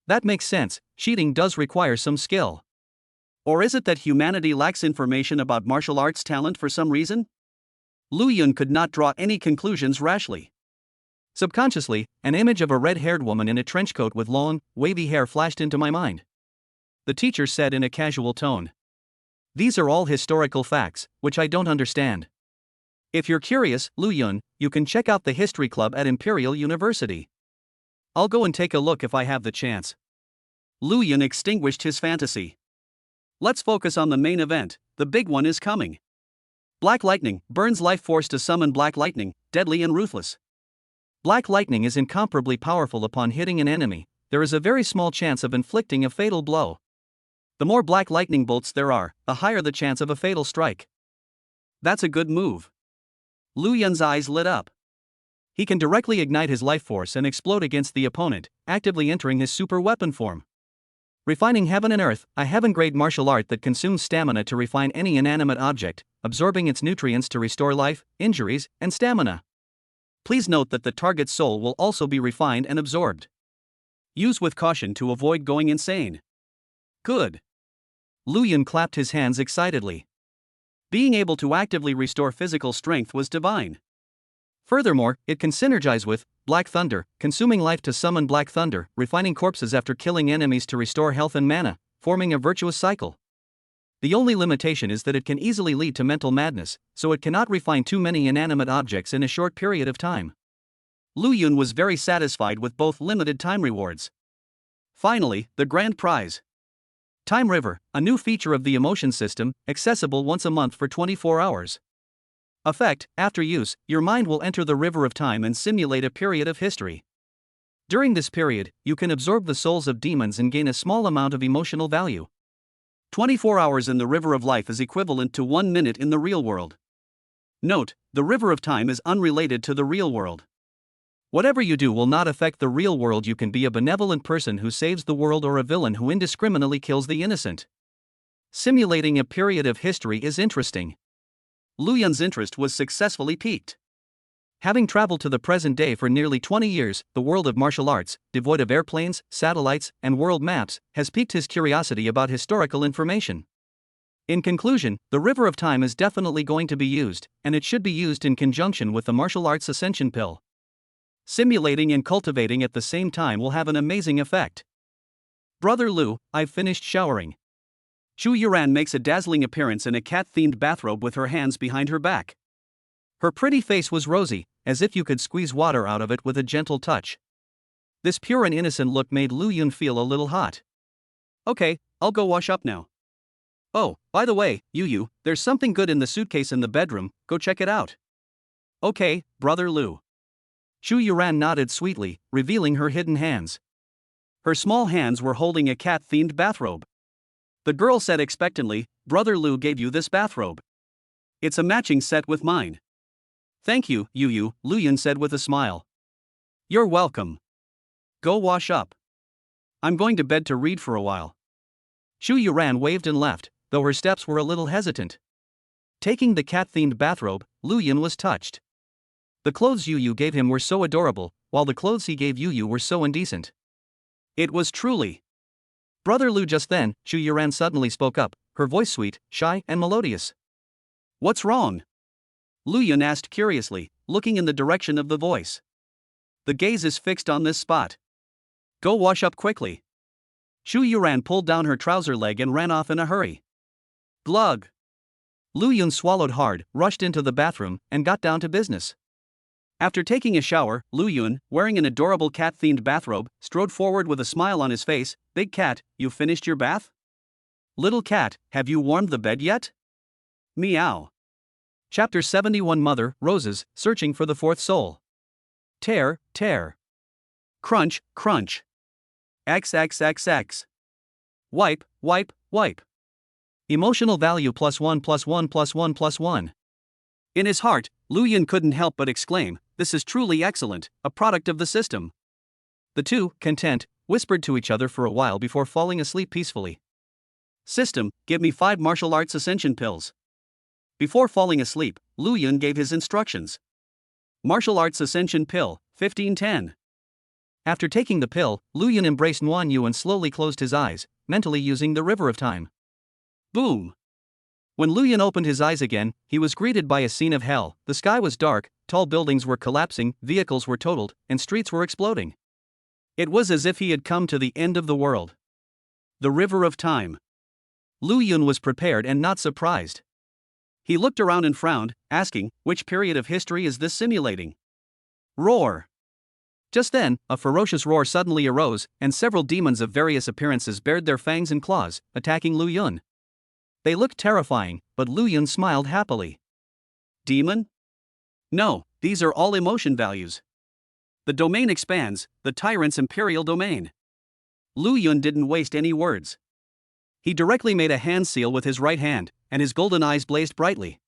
That makes sense, cheating does require some skill. Or is it that humanity lacks information about martial arts talent for some reason? Lu Yun could not draw any conclusions rashly. Subconsciously, an image of a red-haired woman in a trench coat with long, wavy hair flashed into my mind. The teacher said in a casual tone, "These are all historical facts, which I don't understand. If you're curious, Lu Yun, you can check out the History Club at Imperial University. I'll go and take a look if I have the chance." Lu Yun extinguished his fantasy. Let's focus on the main event, the big one is coming. Black Lightning burns life force to summon Black Lightning, deadly and ruthless. Black Lightning is incomparably powerful upon hitting an enemy, there is a very small chance of inflicting a fatal blow. The more Black Lightning bolts there are, the higher the chance of a fatal strike. That's a good move. Lu Yun's eyes lit up. He can directly ignite his life force and explode against the opponent, actively entering his super weapon form. Refining Heaven and Earth, a heaven-grade martial art that consumes stamina to refine any inanimate object, absorbing its nutrients to restore life, injuries, and stamina. Please note that the target's soul will also be refined and absorbed. Use with caution to avoid going insane. Good. Lu Yun clapped his hands excitedly. Being able to actively restore physical strength was divine. Furthermore, it can synergize with Black Thunder, consuming life to summon Black Thunder, refining corpses after killing enemies to restore health and mana, forming a virtuous cycle. The only limitation is that it can easily lead to mental madness, so it cannot refine too many inanimate objects in a short period of time. Lu Yun was very satisfied with both limited time rewards. Finally, the grand prize. Time River, a new feature of the emotion system, accessible once a month for 24 hours. Effect: after use, your mind will enter the river of time and simulate a period of history. During this period, you can absorb the souls of demons and gain a small amount of emotional value. 24 hours in the river of life is equivalent to 1 minute in the real world. Note, the river of time is unrelated to the real world. Whatever you do will not affect the real world. You can be a benevolent person who saves the world or a villain who indiscriminately kills the innocent. Simulating a period of history is interesting. Lu Yun's interest was successfully piqued. Having traveled to the present day for nearly 20 years, the world of martial arts, devoid of airplanes, satellites, and world maps, has piqued his curiosity about historical information. In conclusion, the River of Time is definitely going to be used, and it should be used in conjunction with the martial arts ascension pill. Simulating and cultivating at the same time will have an amazing effect. Brother Lu, I've finished showering. Chu Yuran makes a dazzling appearance in a cat-themed bathrobe with her hands behind her back. Her pretty face was rosy, as if you could squeeze water out of it with a gentle touch. This pure and innocent look made Lu Yun feel a little hot. Okay, I'll go wash up now. Oh, by the way, Yu, there's something good in the suitcase in the bedroom, go check it out. Okay, Brother Lu. Chu Yuran nodded sweetly, revealing her hidden hands. Her small hands were holding a cat-themed bathrobe. The girl said expectantly, Brother Lu gave you this bathrobe. It's a matching set with mine. Thank you, Yu, Lu Yun said with a smile. You're welcome. Go wash up. I'm going to bed to read for a while. Shu Yuran waved and left, though her steps were a little hesitant. Taking the cat-themed bathrobe, Lu Yun was touched. The clothes Yu Yu gave him were so adorable, while the clothes he gave Yu Yu were so indecent. It was truly. Brother Lu. Just then, Shu Yuran suddenly spoke up, her voice sweet, shy, and melodious. What's wrong? Lu Yun asked curiously, looking in the direction of the voice. The gaze is fixed on this spot. Go wash up quickly. Shu Yuran pulled down her trouser leg and ran off in a hurry. Glug. Lu Yun swallowed hard, rushed into the bathroom, and got down to business. After taking a shower, Lu Yun, wearing an adorable cat-themed bathrobe, strode forward with a smile on his face. Big cat, you finished your bath? Little cat, have you warmed the bed yet? Meow. Chapter 71. Mother, Roses, Searching for the Fourth Soul. Tear, tear. Crunch, crunch. XXXX. Wipe, wipe, wipe. Emotional value +1 +1 +1 +1. In his heart, Lu Yun couldn't help but exclaim, this is truly excellent, a product of the system. The two, content, whispered to each other for a while before falling asleep peacefully. System, give me 5 martial arts ascension pills. Before falling asleep, Lu Yun gave his instructions. Martial arts ascension pill, 1510. After taking the pill, Lu Yun embraced Nuan Yu and slowly closed his eyes, mentally using the river of time. Boom. When Lu Yun opened his eyes again, he was greeted by a scene of hell. The sky was dark, tall buildings were collapsing, vehicles were totaled, and streets were exploding. It was as if he had come to the end of the world. The river of time. Lu Yun was prepared and not surprised. He looked around and frowned, asking, which period of history is this simulating? Roar. Just then, a ferocious roar suddenly arose, and several demons of various appearances bared their fangs and claws, attacking Lu Yun. They looked terrifying, but Lu Yun smiled happily. Demon? No, these are all emotion values. The domain expands, the tyrant's imperial domain. Lu Yun didn't waste any words. He directly made a hand seal with his right hand, and his golden eyes blazed brightly.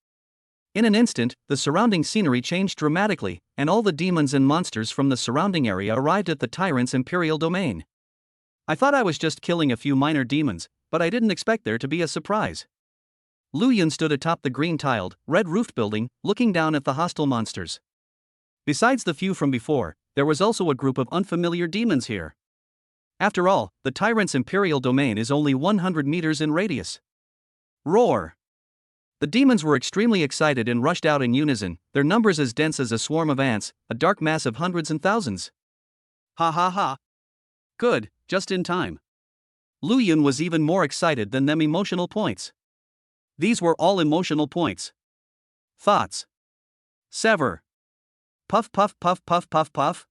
In an instant, the surrounding scenery changed dramatically, and all the demons and monsters from the surrounding area arrived at the tyrant's imperial domain. I thought I was just killing a few minor demons, but I didn't expect there to be a surprise. Lu Yun stood atop the green-tiled, red-roofed building, looking down at the hostile monsters. Besides the few from before, there was also a group of unfamiliar demons here. After all, the tyrant's imperial domain is only 100 meters in radius. Roar! The demons were extremely excited and rushed out in unison, their numbers as dense as a swarm of ants, a dark mass of hundreds and thousands. Ha ha ha. Good, just in time. Lu Yun was even more excited than them emotional points. These were all emotional points. Thoughts. Sever. Puff puff puff puff puff puff.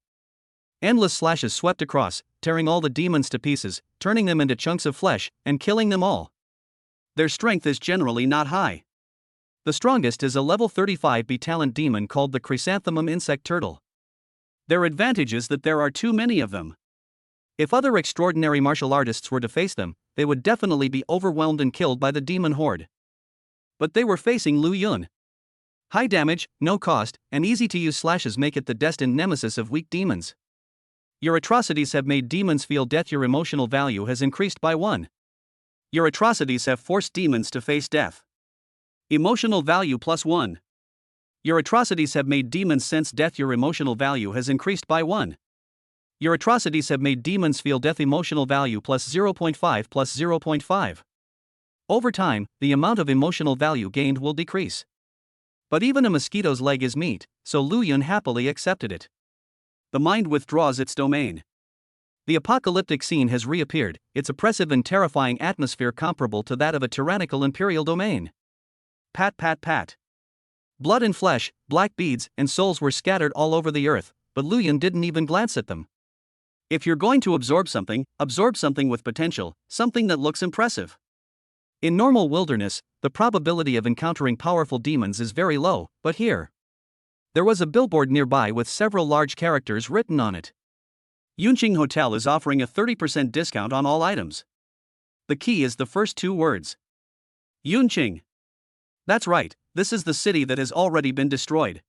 Endless slashes swept across, tearing all the demons to pieces, turning them into chunks of flesh, and killing them all. Their strength is generally not high. The strongest is a level 35 B-talent demon called the Chrysanthemum Insect Turtle. Their advantage is that there are too many of them. If other extraordinary martial artists were to face them, they would definitely be overwhelmed and killed by the demon horde. But they were facing Lu Yun. High damage, no cost, and easy-to-use slashes make it the destined nemesis of weak demons. Your atrocities have made demons feel death. Your emotional value has increased by 1. Your atrocities have forced demons to face death. Emotional value +1. Your atrocities have made demons sense death. Your emotional value has increased by 1. Your atrocities have made demons feel death. Emotional value +0.5 +0.5. Over time, the amount of emotional value gained will decrease. But even a mosquito's leg is meat, so Lu Yun happily accepted it. The mind withdraws its domain. The apocalyptic scene has reappeared, its oppressive and terrifying atmosphere comparable to that of a tyrannical imperial domain. Pat pat pat. Blood and flesh, black beads, and souls were scattered all over the earth, but Lu Yun didn't even glance at them. If you're going to absorb something with potential, something that looks impressive. In normal wilderness, the probability of encountering powerful demons is very low, but here. There was a billboard nearby with several large characters written on it. Yunqing Hotel is offering a 30% discount on all items. The key is the first 2 words. Yunqing. That's right, this is the city that has already been destroyed.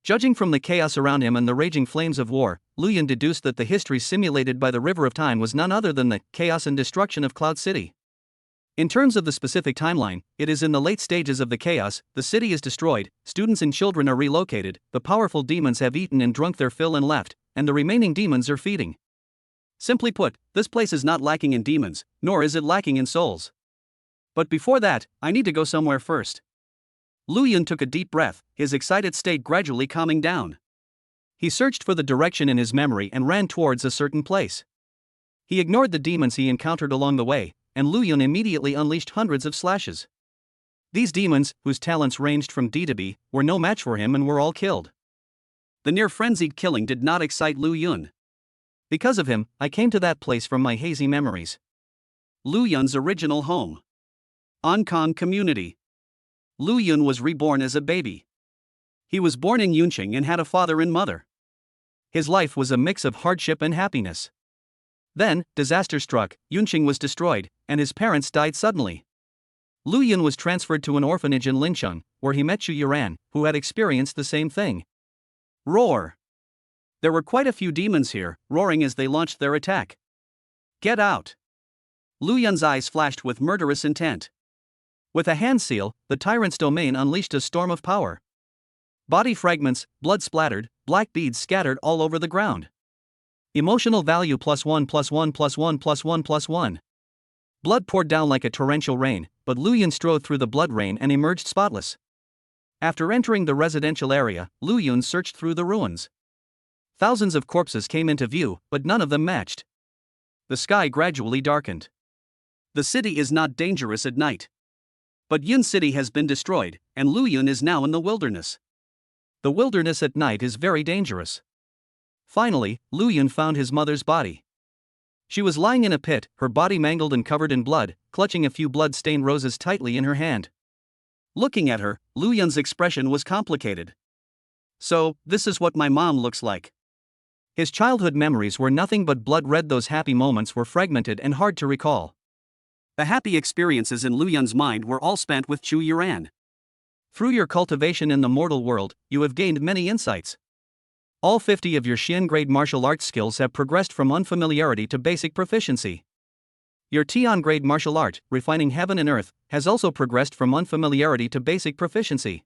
Judging from the chaos around him and the raging flames of war, Lu Yun deduced that the history simulated by the River of Time was none other than the chaos and destruction of Cloud City. In terms of the specific timeline, it is in the late stages of the chaos. The city is destroyed, students and children are relocated, the powerful demons have eaten and drunk their fill and left, and the remaining demons are feeding. Simply put, this place is not lacking in demons, nor is it lacking in souls. But before that, I need to go somewhere first. Lu Yun took a deep breath, his excited state gradually calming down. He searched for the direction in his memory and ran towards a certain place. He ignored the demons he encountered along the way, and Lu Yun immediately unleashed hundreds of slashes. These demons, whose talents ranged from D to B, were no match for him and were all killed. The near-frenzied killing did not excite Lu Yun. Because of him, I came to that place from my hazy memories. Lu Yun's original home. Ankang Community. Lu Yun was reborn as a baby. He was born in Yunqing and had a father and mother. His life was a mix of hardship and happiness. Then, disaster struck, Yunqing was destroyed, and his parents died suddenly. Lu Yun was transferred to an orphanage in Lincheng, where he met Chu Yuran, who had experienced the same thing. Roar! There were quite a few demons here, roaring as they launched their attack. Get out! Lu Yun's eyes flashed with murderous intent. With a hand seal, the tyrant's domain unleashed a storm of power. Body fragments, blood splattered, black beads scattered all over the ground. Emotional value +1 +1 +1 +1 +1. Blood poured down like a torrential rain, but Lu Yun strode through the blood rain and emerged spotless. After entering the residential area, Lu Yun searched through the ruins. Thousands of corpses came into view, but none of them matched. The sky gradually darkened. The city is not dangerous at night. But Yun City has been destroyed, and Lu Yun is now in the wilderness. The wilderness at night is very dangerous. Finally, Lu Yun found his mother's body. She was lying in a pit, her body mangled and covered in blood, clutching a few blood-stained roses tightly in her hand. Looking at her, Lu Yun's expression was complicated. So, this is what my mom looks like. His childhood memories were nothing but blood red. Those happy moments were fragmented and hard to recall. The happy experiences in Lu Yun's mind were all spent with Chu Yuran. Through your cultivation in the mortal world, you have gained many insights. All 50 of your Xian grade martial arts skills have progressed from unfamiliarity to basic proficiency. Your Tian grade martial art, refining heaven and earth, has also progressed from unfamiliarity to basic proficiency.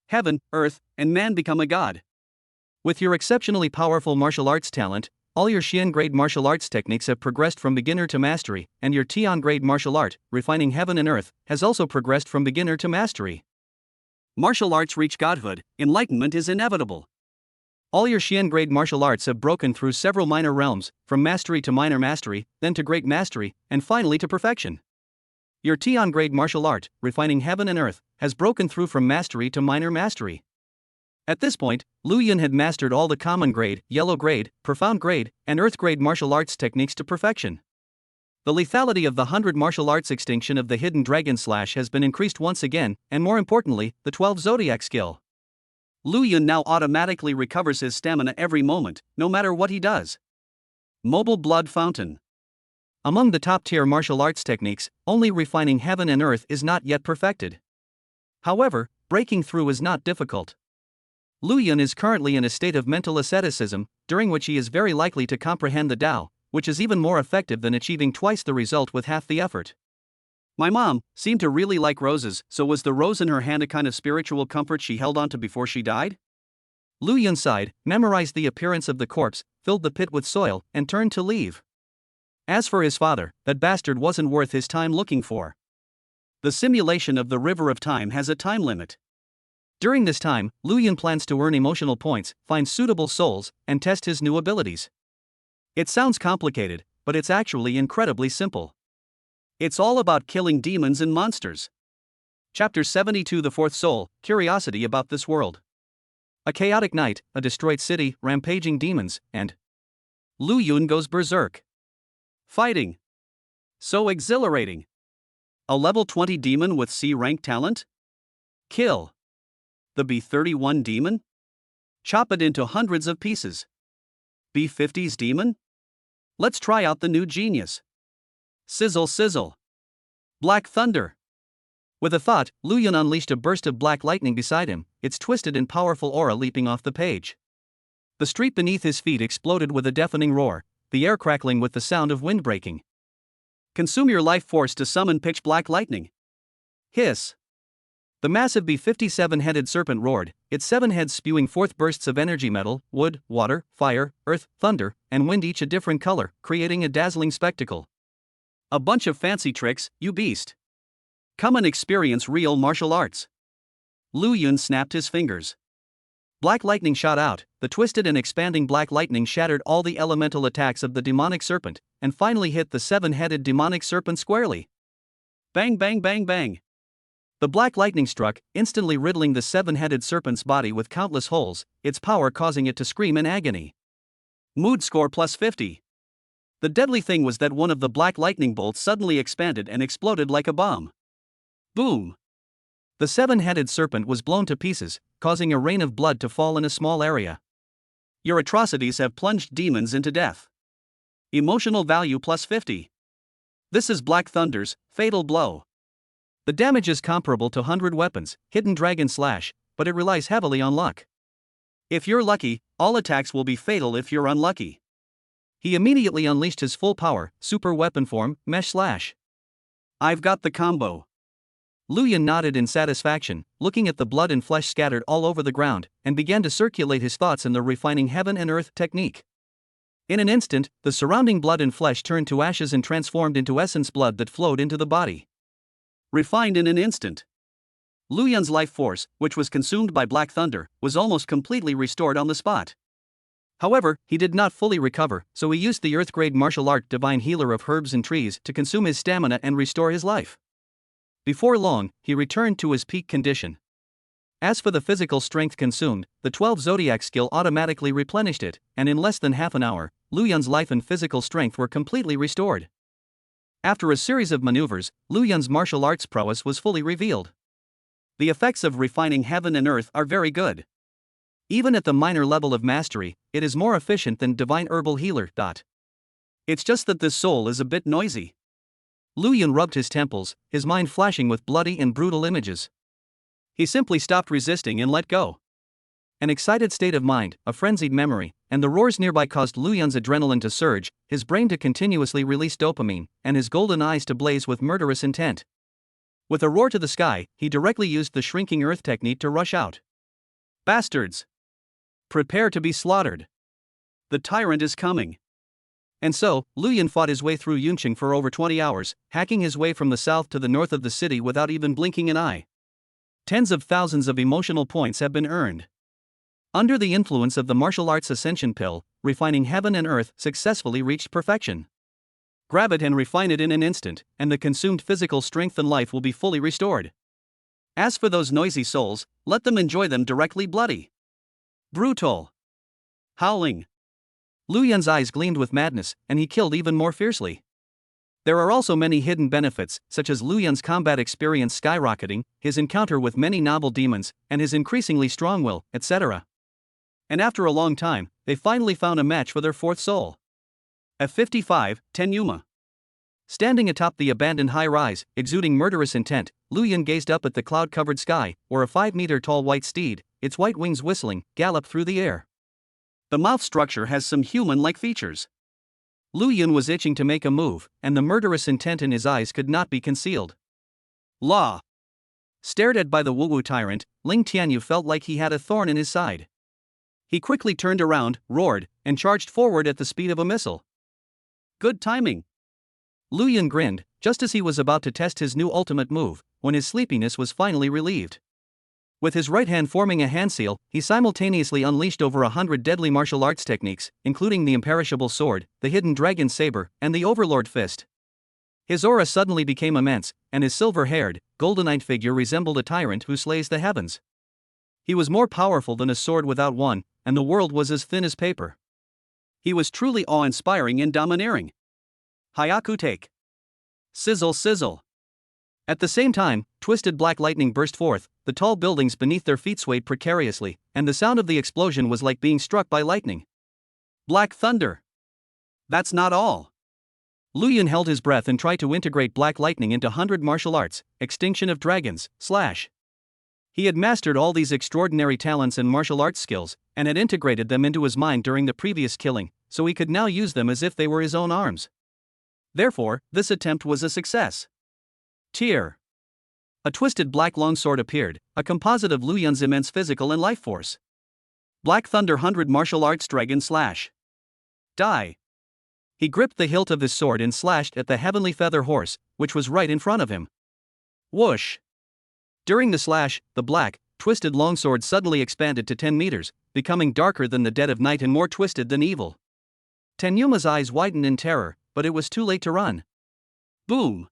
Heaven, earth, and man become a god. With your exceptionally powerful martial arts talent, all your Xian grade martial arts techniques have progressed from beginner to mastery, and your Tian grade martial art, refining heaven and earth, has also progressed from beginner to mastery. Martial arts reach godhood, enlightenment is inevitable. All your Xian grade martial arts have broken through several minor realms, from mastery to minor mastery, then to great mastery, and finally to perfection. Your Tian grade martial art, refining heaven and earth, has broken through from mastery to minor mastery. At this point, Lu Yun had mastered all the common grade, yellow grade, profound grade, and earth grade martial arts techniques to perfection. The lethality of the 100 martial arts extinction of the hidden dragon slash has been increased once again, and more importantly, the 12 zodiac skill. Lu Yun now automatically recovers his stamina every moment, no matter what he does. Mobile Blood Fountain. Among the top-tier martial arts techniques, only refining heaven and earth is not yet perfected. However, breaking through is not difficult. Lu Yun is currently in a state of mental asceticism, during which he is very likely to comprehend the Tao, which is even more effective than achieving twice the result with half the effort. My mom seemed to really like roses, so was the rose in her hand a kind of spiritual comfort she held onto before she died? Lu Yun sighed, memorized the appearance of the corpse, filled the pit with soil, and turned to leave. As for his father, that bastard wasn't worth his time looking for. The simulation of the River of Time has a time limit. During this time, Lu Yun plans to earn emotional points, find suitable souls, and test his new abilities. It sounds complicated, but it's actually incredibly simple. It's all about killing demons and monsters. Chapter 72 The Fourth Soul, Curiosity about this world. A chaotic night, a destroyed city, rampaging demons, and Lu Yun goes berserk. Fighting. So exhilarating. A level 20 demon with C-rank talent? Kill. The B31 demon? Chop it into hundreds of pieces. B50's demon? Let's try out the new genius. Sizzle sizzle. Black thunder. With a thought, Lu Yun unleashed a burst of black lightning beside him, its twisted and powerful aura leaping off the page. The street beneath his feet exploded with a deafening roar, the air crackling with the sound of wind breaking. Consume your life force to summon pitch black lightning. Hiss. The massive B-57-headed serpent roared, its 7 heads spewing forth bursts of energy metal, wood, water, fire, earth, thunder, and wind, each a different color, creating a dazzling spectacle. A bunch of fancy tricks, you beast. Come and experience real martial arts. Lu Yun snapped his fingers. Black lightning shot out. The twisted and expanding black lightning shattered all the elemental attacks of the demonic serpent, and finally hit the 7-headed demonic serpent squarely. Bang bang bang bang. The black lightning struck, instantly riddling the 7-headed serpent's body with countless holes, its power causing it to scream in agony. Mood score plus 50. The deadly thing was that one of the black lightning bolts suddenly expanded and exploded like a bomb. Boom! The 7-headed serpent was blown to pieces, causing a rain of blood to fall in a small area. Your atrocities have plunged demons into death. Emotional value plus 50. This is Black Thunder's fatal blow. The damage is comparable to 100 weapons, Hidden Dragon Slash, but it relies heavily on luck. If you're lucky, all attacks will be fatal if you're unlucky. He immediately unleashed his full power, super weapon form, Mesh Slash. I've got the combo. Lu Yun nodded in satisfaction, looking at the blood and flesh scattered all over the ground, and began to circulate his thoughts in the refining heaven and earth technique. In an instant, the surrounding blood and flesh turned to ashes and transformed into essence blood that flowed into the body. Refined in an instant. Lu Yun's life force, which was consumed by Black Thunder, was almost completely restored on the spot. However, he did not fully recover, so he used the earth-grade martial art Divine Healer of Herbs and Trees to consume his stamina and restore his life. Before long, he returned to his peak condition. As for the physical strength consumed, the 12 Zodiac skill automatically replenished it, and in less than half an hour, Lu Yun's life and physical strength were completely restored. After a series of maneuvers, Lu Yun's martial arts prowess was fully revealed. The effects of refining heaven and earth are very good. Even at the minor level of mastery, it is more efficient than Divine Herbal Healer. It's just that this soul is a bit noisy. Lu Yun rubbed his temples, his mind flashing with bloody and brutal images. He simply stopped resisting and let go. An excited state of mind, a frenzied memory, and the roars nearby caused Lu Yun's adrenaline to surge, his brain to continuously release dopamine, and his golden eyes to blaze with murderous intent. With a roar to the sky, he directly used the shrinking earth technique to rush out. Bastards! Prepare to be slaughtered. The tyrant is coming. And so, Lu Yun fought his way through Yunqing for over 20 hours, hacking his way from the south to the north of the city without even blinking an eye. Tens of thousands of emotional points have been earned. Under the influence of the martial arts ascension pill, refining heaven and earth successfully reached perfection. Grab it and refine it in an instant, and the consumed physical strength and life will be fully restored. As for those noisy souls, let them enjoy them directly bloody. Brutal. Howling. Lu Yun's eyes gleamed with madness, and he killed even more fiercely. There are also many hidden benefits, such as Lu Yun's combat experience skyrocketing, his encounter with many novel demons, and his increasingly strong will, etc. And after a long time, they finally found a match for their fourth soul. F55, Tenyuma. Standing atop the abandoned high-rise, exuding murderous intent, Lu Yun gazed up at the cloud-covered sky, where a 5-meter-tall white steed, its white wings whistling, galloped through the air. The mouth structure has some human-like features. Lu Yun was itching to make a move, and the murderous intent in his eyes could not be concealed. Law. Stared at by the Wu tyrant, Ling Tianyu felt like he had a thorn in his side. He quickly turned around, roared, and charged forward at the speed of a missile. Good timing. Lu Yun grinned, just as he was about to test his new ultimate move, when his sleepiness was finally relieved. With his right hand forming a hand seal, he simultaneously unleashed over 100 deadly martial arts techniques, including the imperishable sword, the hidden dragon saber, and the overlord fist. His aura suddenly became immense, and his silver-haired, golden-eyed figure resembled a tyrant who slays the heavens. He was more powerful than a sword without one, and the world was as thin as paper. He was truly awe-inspiring and domineering. Hyaku take. Sizzle sizzle. At the same time, twisted black lightning burst forth, the tall buildings beneath their feet swayed precariously, and the sound of the explosion was like being struck by lightning. Black thunder. That's not all. Lu Yun held his breath and tried to integrate black lightning into 100 martial arts, extinction of dragons, slash. He had mastered all these extraordinary talents and martial arts skills, and had integrated them into his mind during the previous killing, so he could now use them as if they were his own arms. Therefore, this attempt was a success. Tear. A twisted black longsword appeared, a composite of Lu Yun's immense physical and life force. Black Thunder 100 Martial Arts Dragon Slash. Die. He gripped the hilt of his sword and slashed at the heavenly feather horse, which was right in front of him. Whoosh! During the slash, the black, twisted longsword suddenly expanded to 10 meters, becoming darker than the dead of night and more twisted than evil. Tenyuma's eyes widened in terror, but it was too late to run. Boom!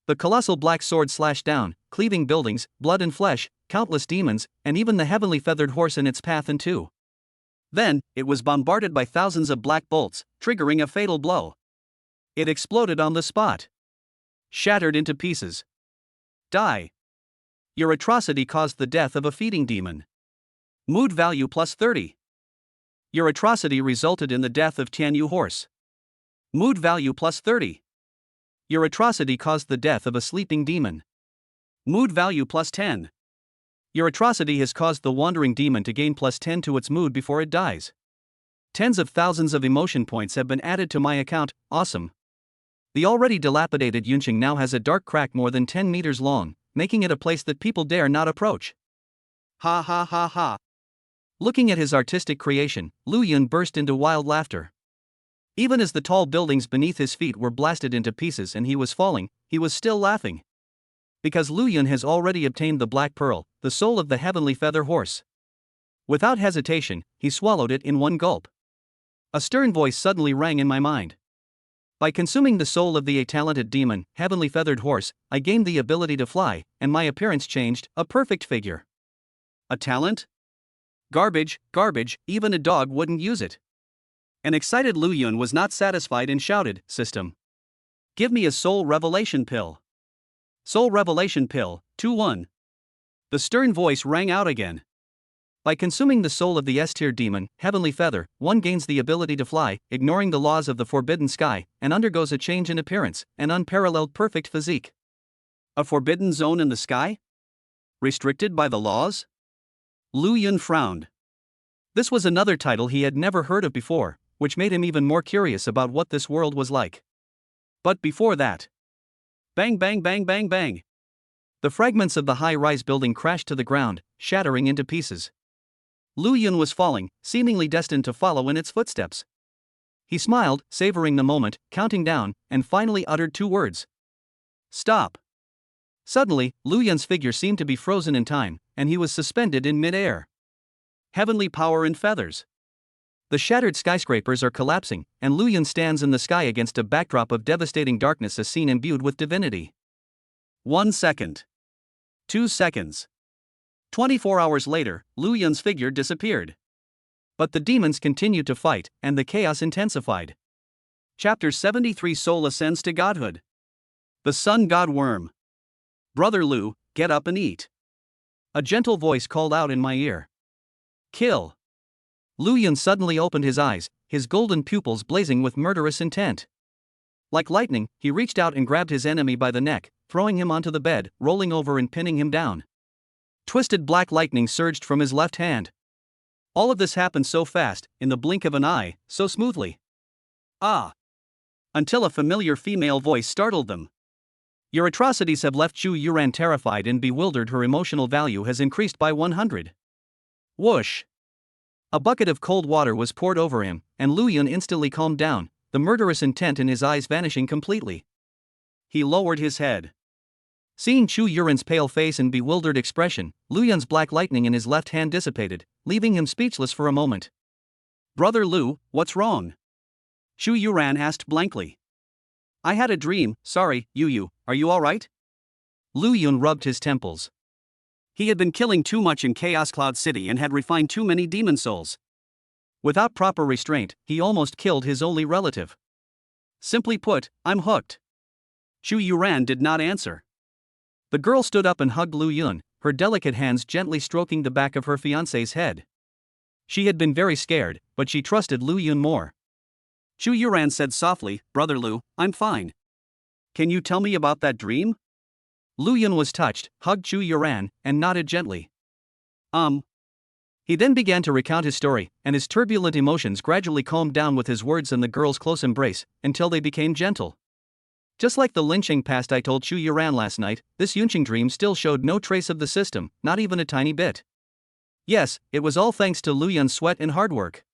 The colossal black sword slashed down, cleaving buildings, blood and flesh, countless demons, and even the heavenly feathered horse in its path in two. Then, it was bombarded by thousands of black bolts, triggering a fatal blow. It exploded on the spot. Shattered into pieces. Die. Your atrocity caused the death of a feeding demon. Mood value plus 30. Your atrocity resulted in the death of Tianyu horse. Mood value plus 30. Your atrocity caused the death of a sleeping demon. Mood value plus 10. Your atrocity has caused the wandering demon to gain plus 10 to its mood before it dies. Tens of thousands of emotion points have been added to my account, awesome. The already dilapidated Yunqing now has a dark crack more than 10 meters long, making it a place that people dare not approach. Ha ha ha ha. Looking at his artistic creation, Lu Yun burst into wild laughter. Even as the tall buildings beneath his feet were blasted into pieces and he was falling, he was still laughing. Because Lu Yun has already obtained the Black Pearl, the soul of the heavenly feather horse. Without hesitation, he swallowed it in one gulp. A stern voice suddenly rang in my mind. By consuming the soul of the talented demon, heavenly feathered horse, I gained the ability to fly, and my appearance changed, a perfect figure. A talent? Garbage, garbage, even a dog wouldn't use it. An excited Lu Yun was not satisfied and shouted, "System. Give me a soul revelation pill." Soul revelation pill, 2-1. The stern voice rang out again. By consuming the soul of the S-tier demon, heavenly feather, one gains the ability to fly, ignoring the laws of the forbidden sky, and undergoes a change in appearance, an unparalleled perfect physique. A forbidden zone in the sky? Restricted by the laws? Lu Yun frowned. This was another title he had never heard of before, which made him even more curious about what this world was like. But before that. Bang bang bang bang bang. The fragments of the high-rise building crashed to the ground, shattering into pieces. Lu Yun was falling, seemingly destined to follow in its footsteps. He smiled, savoring the moment, counting down, and finally uttered 2 words. Stop. Suddenly, Lu Yun's figure seemed to be frozen in time, and he was suspended in mid-air. Heavenly power and feathers. The shattered skyscrapers are collapsing, and Lu Yun stands in the sky against a backdrop of devastating darkness, a scene imbued with divinity. 1 second. 2 seconds. 24 hours later, Lu Yun's figure disappeared. But the demons continued to fight, and the chaos intensified. Chapter 73 Soul Ascends to Godhood. The Sun God Worm. Brother Lu, get up and eat. A gentle voice called out in my ear. Kill. Lu Yun suddenly opened his eyes, his golden pupils blazing with murderous intent. Like lightning, he reached out and grabbed his enemy by the neck, throwing him onto the bed, rolling over and pinning him down. Twisted black lightning surged from his left hand. All of this happened so fast, in the blink of an eye, so smoothly. Ah! Until a familiar female voice startled them. Your atrocities have left Chu Yuran terrified and bewildered. Her emotional value has increased by 100. Whoosh! A bucket of cold water was poured over him, and Lu Yun instantly calmed down, the murderous intent in his eyes vanishing completely. He lowered his head. Seeing Chu Yuran's pale face and bewildered expression, Lu Yun's black lightning in his left hand dissipated, leaving him speechless for a moment. Brother Lu, what's wrong? Chu Yuran asked blankly. I had a dream, sorry, Yu, are you alright? Lu Yun rubbed his temples. He had been killing too much in Chaos Cloud City and had refined too many demon souls. Without proper restraint, he almost killed his only relative. Simply put, I'm hooked. Chu Yuran did not answer. The girl stood up and hugged Lu Yun, her delicate hands gently stroking the back of her fiancé's head. She had been very scared, but she trusted Lu Yun more. Chu Yuran said softly, Brother Lu, I'm fine. Can you tell me about that dream? Lu Yun was touched, hugged Chu Yuran, and nodded gently. He then began to recount his story, and his turbulent emotions gradually calmed down with his words and the girl's close embrace, until they became gentle. Just like the lynching past I told Chu Yuran last night, this Yunqing dream still showed no trace of the system, not even a tiny bit. Yes, it was all thanks to Lu Yun's sweat and hard work.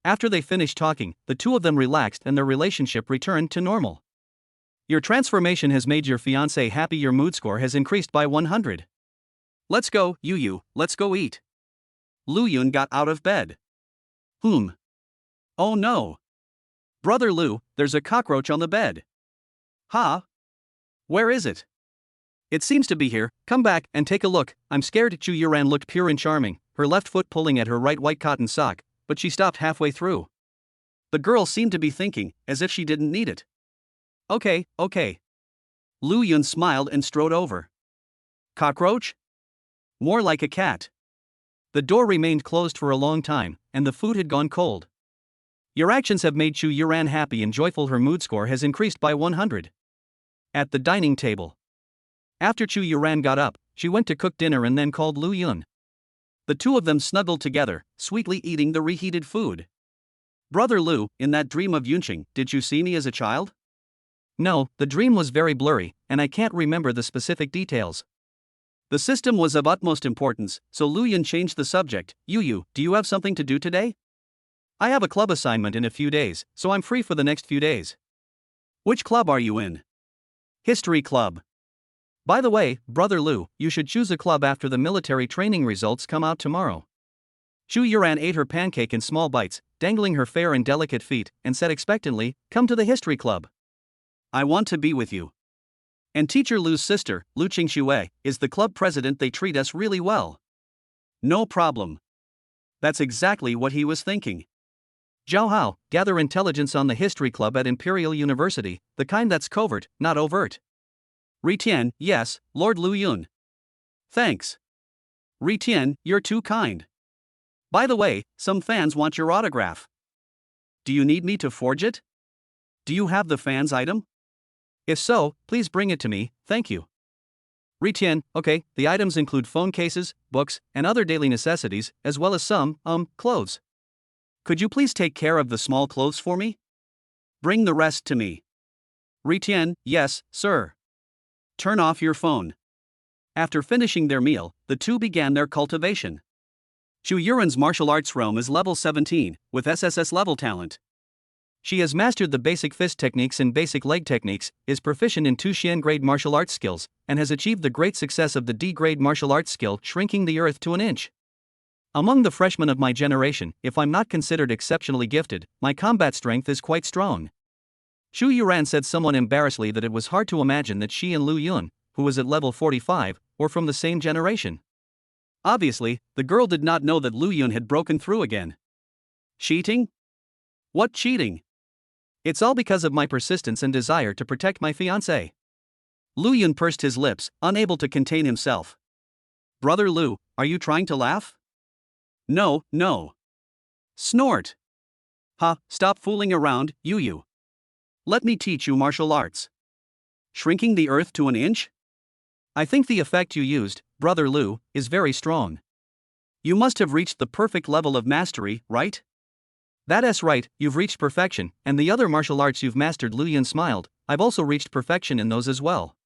After they finished talking, the two of them relaxed and their relationship returned to normal. Your transformation has made your fiancé happy. Your mood score has increased by 100. Let's go, Yu, let's go eat. Lu Yun got out of bed. Oh no. Brother Lu, there's a cockroach on the bed. Huh? Where is it? It seems to be here. Come back and take a look. I'm scared. Chu Yuran looked pure and charming, her left foot pulling at her right white cotton sock, but she stopped halfway through. The girl seemed to be thinking, as if she didn't need it. Okay. Lu Yun smiled and strode over. Cockroach? More like a cat. The door remained closed for a long time, and the food had gone cold. Your actions have made Chu Yuran happy and joyful. Her mood score has increased by 100. At the dining table. After Chu Yuran got up, she went to cook dinner and then called Lu Yun. The two of them snuggled together, sweetly eating the reheated food. Brother Lu, in that dream of Yunqing, did you see me as a child? No, the dream was very blurry, and I can't remember the specific details. The system was of utmost importance, so Lu Yun changed the subject. Yu, do you have something to do today? I have a club assignment in a few days, so I'm free for the next few days. Which club are you in? History club. By the way, Brother Lu, you should choose a club after the military training results come out tomorrow. Chu Yuran ate her pancake in small bites, dangling her fair and delicate feet, and said expectantly, "Come to the history club. I want to be with you. And teacher Lu's sister, Lu Qingxue, is the club president. They treat us really well." No problem. That's exactly what he was thinking. Zhao Hao, gather intelligence on the history club at Imperial University, the kind that's covert, not overt. Ritian, yes, Lord Lu Yun. Thanks. Ritian, you're too kind. By the way, some fans want your autograph. Do you need me to forge it? Do you have the fans' item? If so, please bring it to me, thank you. Ritian, okay, the items include phone cases, books, and other daily necessities, as well as some, clothes. Could you please take care of the small clothes for me? Bring the rest to me. Ritian, yes, sir. Turn off your phone. After finishing their meal, the two began their cultivation. Chu Yuran's martial arts realm is level 17, with SSS level talent. She has mastered the basic fist techniques and basic leg techniques, is proficient in 2 Xian grade martial arts skills, and has achieved the great success of the D grade martial arts skill, shrinking the earth to an inch. Among the freshmen of my generation, if I'm not considered exceptionally gifted, my combat strength is quite strong. Chu Yuran said somewhat embarrassedly that it was hard to imagine that she and Lu Yun, who was at level 45, were from the same generation. Obviously, the girl did not know that Lu Yun had broken through again. Cheating? What cheating? It's all because of my persistence and desire to protect my fiancé. Lu Yun pursed his lips, unable to contain himself. Brother Lu, are you trying to laugh? No. Snort. Stop fooling around, Yu. Let me teach you martial arts. Shrinking the earth to an inch? I think the effect you used, Brother Lu, is very strong. You must have reached the perfect level of mastery, right? That's right, you've reached perfection, and the other martial arts you've mastered. Lu Yun smiled. I've also reached perfection in those as well.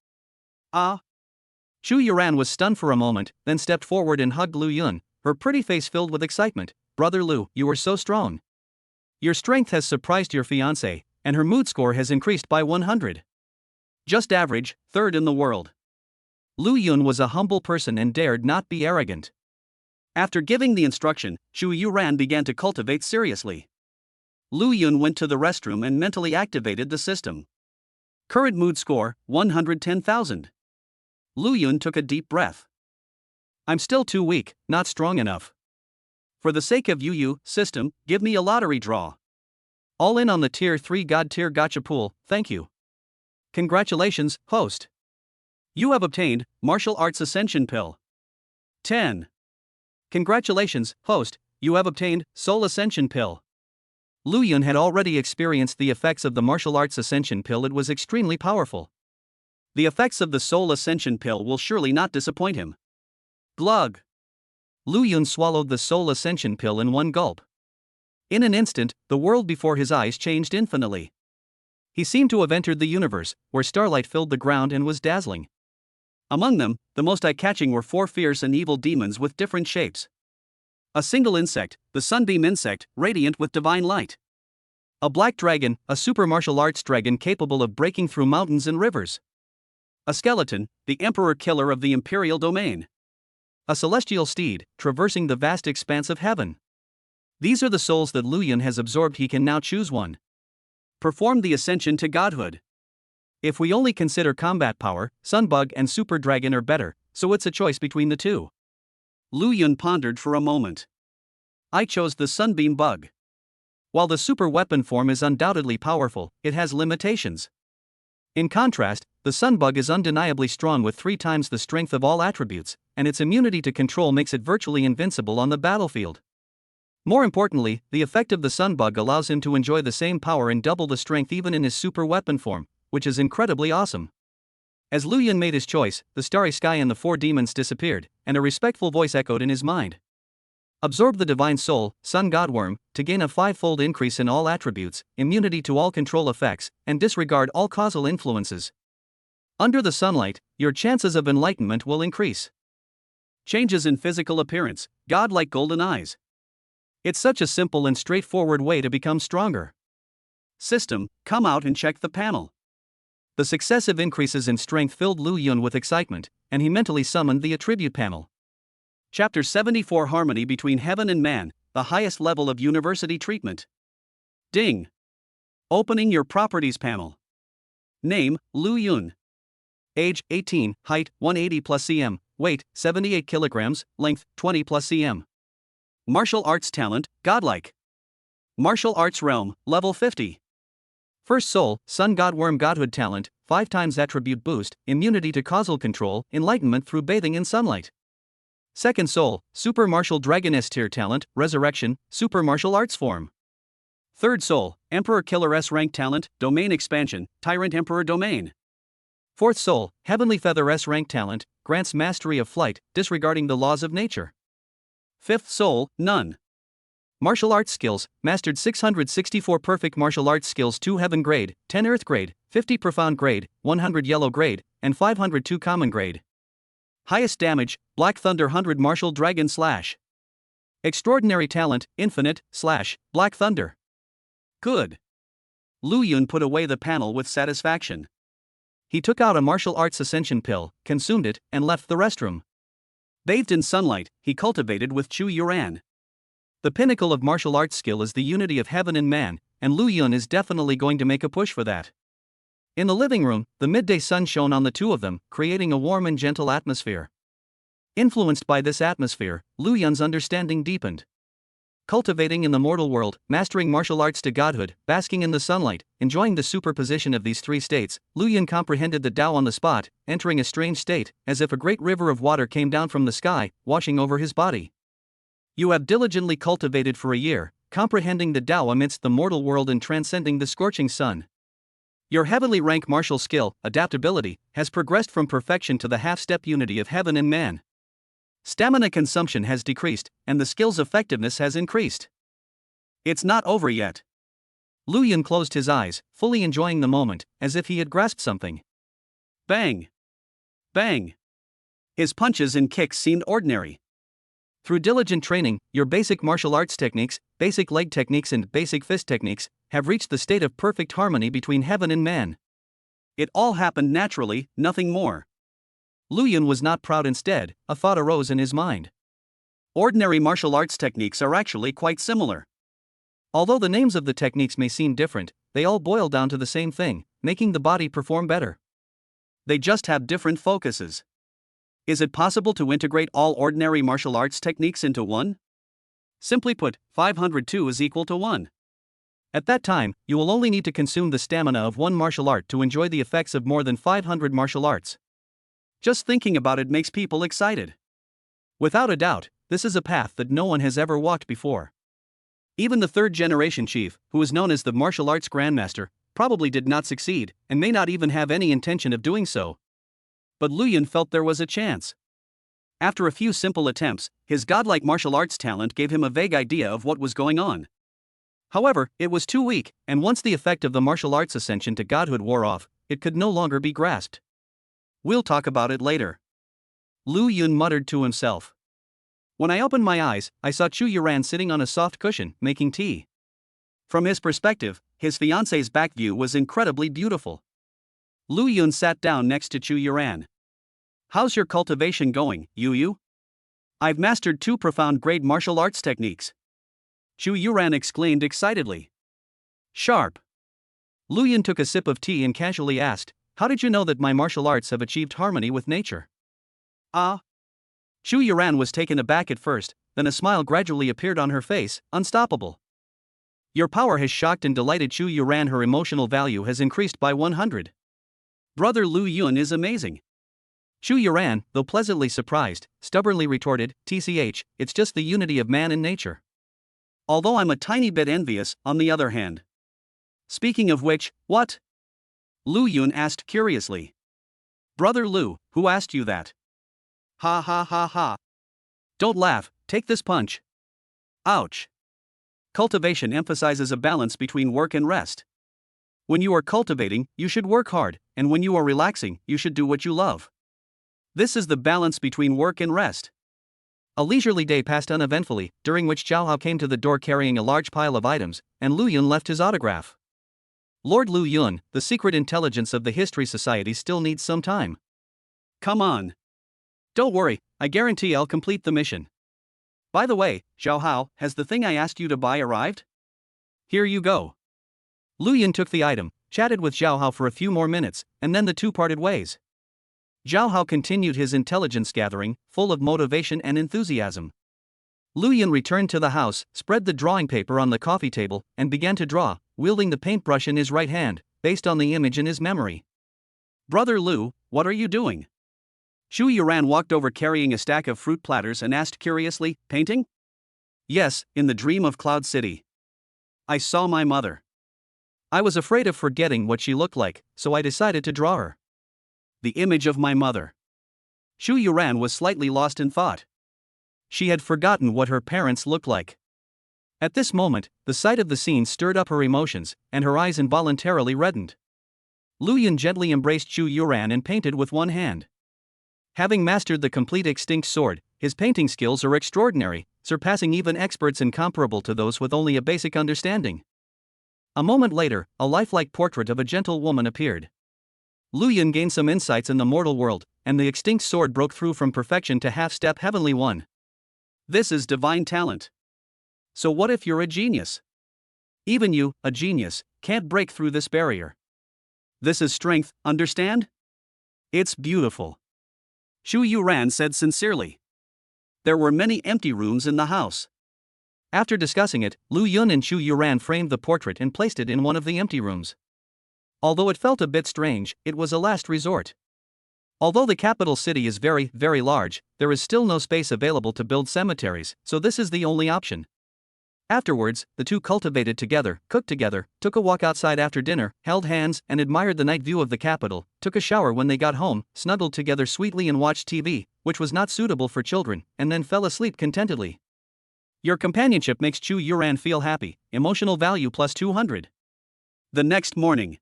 Chu Yuran was stunned for a moment, then stepped forward and hugged Lu Yun, her pretty face filled with excitement. Brother Lu, you are so strong. Your strength has surprised your fiancé, and her mood score has increased by 100. Just average, third in the world. Lu Yun was a humble person and dared not be arrogant. After giving the instruction, Chu Yuran began to cultivate seriously. Lu Yun went to the restroom and mentally activated the system. Current mood score, 110,000. Lu Yun took a deep breath. I'm still too weak, not strong enough. For the sake of Yu, system, give me a lottery draw. All in on the tier 3 god tier gacha pool, thank you. Congratulations, host. You have obtained Martial Arts Ascension Pill. 10. Congratulations, host, you have obtained Soul Ascension Pill. Lu Yun had already experienced the effects of the Martial Arts Ascension Pill. It was extremely powerful. The effects of the Soul Ascension Pill will surely not disappoint him. Glug. Lu Yun swallowed the Soul Ascension Pill in one gulp. In an instant, the world before his eyes changed infinitely. He seemed to have entered the universe, where starlight filled the ground and was dazzling. Among them, the most eye-catching were 4 fierce and evil demons with different shapes. A single insect, the sunbeam insect, radiant with divine light. A black dragon, a super martial arts dragon capable of breaking through mountains and rivers. A skeleton, the emperor killer of the imperial domain. A celestial steed, traversing the vast expanse of heaven. These are the souls that Lu Yun has absorbed. He can now choose one. Perform the ascension to godhood. If we only consider combat power, Sunbug and Super Dragon are better, so it's a choice between the two. Lu Yun pondered for a moment. I chose the Sunbeam Bug. While the super weapon form is undoubtedly powerful, it has limitations. In contrast, the Sunbug is undeniably strong with 3 times the strength of all attributes, and its immunity to control makes it virtually invincible on the battlefield. More importantly, the effect of the Sunbug allows him to enjoy the same power and double the strength even in his super weapon form, which is incredibly awesome. As Lu Yun made his choice, the starry sky and the 4 demons disappeared, and a respectful voice echoed in his mind. Absorb the divine soul, Sun Godworm, to gain a 5-fold increase in all attributes, immunity to all control effects, and disregard all causal influences. Under the sunlight, your chances of enlightenment will increase. Changes in physical appearance, godlike golden eyes. It's such a simple and straightforward way to become stronger. System, come out and check the panel. The successive increases in strength filled Lu Yun with excitement, and he mentally summoned the attribute panel. Chapter 74 Harmony between Heaven and Man, the highest level of university treatment. Ding. Opening your properties panel. Name, Lu Yun. Age, 18, height, 180 plus cm, weight, 78 kilograms, length, 20 plus cm. Martial arts talent, godlike. Martial arts realm, level 50. First soul, Sun Godworm godhood talent, 5 times attribute boost, immunity to causal control, enlightenment through bathing in sunlight. Second soul, Super Martial Dragon S tier talent, resurrection, super martial arts form. Third soul, Emperor Killer S rank talent, domain expansion, Tyrant Emperor domain. Fourth soul, Heavenly Feather S rank talent, grants mastery of flight, disregarding the laws of nature. Fifth soul, None. Martial arts skills, mastered 664 perfect martial arts skills, 2 heaven grade, 10 earth grade, 50 profound grade, 100 yellow grade, and 502 common grade. Highest damage, Black Thunder 100 Martial Dragon Slash. Extraordinary talent, Infinite, Black Thunder. Good. Lu Yun put away the panel with satisfaction. He took out a martial arts ascension pill, consumed it, and left the restroom. Bathed in sunlight, he cultivated with Chu Yuran. The pinnacle of martial arts skill is the unity of heaven and man, and Lu Yun is definitely going to make a push for that. In the living room, the midday sun shone on the two of them, creating a warm and gentle atmosphere. Influenced by this atmosphere, Lu Yun's understanding deepened. Cultivating in the mortal world, mastering martial arts to godhood, basking in the sunlight, enjoying the superposition of these 3 states, Lu Yun comprehended the Tao on the spot, entering a strange state, as if a great river of water came down from the sky, washing over his body. You have diligently cultivated for a year, comprehending the Tao amidst the mortal world and transcending the scorching sun. Your heavenly rank martial skill, adaptability, has progressed from perfection to the half-step unity of heaven and man. Stamina consumption has decreased, and the skill's effectiveness has increased. It's not over yet. Lu Yun closed his eyes, fully enjoying the moment, as if he had grasped something. Bang! Bang! His punches and kicks seemed ordinary. Through diligent training, your basic martial arts techniques, basic leg techniques and basic fist techniques, have reached the state of perfect harmony between heaven and man. It all happened naturally, nothing more. Lu Yun was not proud. Instead, a thought arose in his mind. Ordinary martial arts techniques are actually quite similar. Although the names of the techniques may seem different, they all boil down to the same thing, making the body perform better. They just have different focuses. Is it possible to integrate all ordinary martial arts techniques into one? Simply put, 502 is equal to 1. At that time, you will only need to consume the stamina of one martial art to enjoy the effects of more than 500 martial arts. Just thinking about it makes people excited. Without a doubt, this is a path that no one has ever walked before. Even the 3rd-generation chief, who is known as the martial arts grandmaster, probably did not succeed, and may not even have any intention of doing so. But Lu Yun felt there was a chance. After a few simple attempts, his godlike martial arts talent gave him a vague idea of what was going on. However, it was too weak, and once the effect of the martial arts ascension to godhood wore off, it could no longer be grasped. We'll talk about it later, Lu Yun muttered to himself. When I opened my eyes, I saw Chu Yuran sitting on a soft cushion, making tea. From his perspective, his fiancée's back view was incredibly beautiful. Lu Yun sat down next to Chu Yuran. How's your cultivation going, Yu? I've mastered 2 profound grade martial arts techniques, Chu Yuran exclaimed excitedly. Sharp. Lu Yun took a sip of tea and casually asked, how did you know that my martial arts have achieved harmony with nature? Chu Yuran was taken aback at first, then a smile gradually appeared on her face, unstoppable. Your power has shocked and delighted Chu Yuran. Her emotional value has increased by 100. Brother Lu Yun is amazing. Chu Yuran, though pleasantly surprised, stubbornly retorted, TCH, it's just the unity of man and nature. Although I'm a tiny bit envious, on the other hand. Speaking of which, what? Lu Yun asked curiously. Brother Lu, who asked you that? Ha ha ha ha. Don't laugh, take this punch. Ouch. Cultivation emphasizes a balance between work and rest. When you are cultivating, you should work hard, and when you are relaxing, you should do what you love. This is the balance between work and rest. A leisurely day passed uneventfully, during which Zhao Hao came to the door carrying a large pile of items, and Lu Yun left his autograph. Lord Lu Yun, the secret intelligence of the History Society still needs some time. Come on. Don't worry, I guarantee I'll complete the mission. By the way, Zhao Hao, has the thing I asked you to buy arrived? Here you go. Lu Yun took the item, chatted with Zhao Hao for a few more minutes, and then the two parted ways. Zhao Hao continued his intelligence gathering, full of motivation and enthusiasm. Lu Yun returned to the house, spread the drawing paper on the coffee table, and began to draw, wielding the paintbrush in his right hand, based on the image in his memory. Brother Lu, what are you doing? Chu Yuran walked over carrying a stack of fruit platters and asked curiously, painting? Yes, in the dream of Cloud City. I saw my mother. I was afraid of forgetting what she looked like, so I decided to draw her. The image of my mother. Chu Yuran was slightly lost in thought. She had forgotten what her parents looked like. At this moment, the sight of the scene stirred up her emotions, and her eyes involuntarily reddened. Lu Yun gently embraced Chu Yuran and painted with one hand. Having mastered the complete extinct sword, his painting skills are extraordinary, surpassing even experts and comparable to those with only a basic understanding. A moment later, a lifelike portrait of a gentle woman appeared. Lu Yun gained some insights in the mortal world, and the extinct sword broke through from perfection to half-step heavenly one. This is divine talent. So what if you're a genius? Even you, a genius, can't break through this barrier. This is strength, understand? It's beautiful. Chu Yuran said sincerely. There were many empty rooms in the house. After discussing it, Lu Yun and Chu Yuran framed the portrait and placed it in one of the empty rooms. Although it felt a bit strange, it was a last resort. Although the capital city is very, very large, there is still no space available to build cemeteries, so this is the only option. Afterwards, the two cultivated together, cooked together, took a walk outside after dinner, held hands and admired the night view of the capital, took a shower when they got home, snuggled together sweetly and watched TV, which was not suitable for children, and then fell asleep contentedly. Your companionship makes Chu Yuran feel happy, emotional value plus 200. The next morning,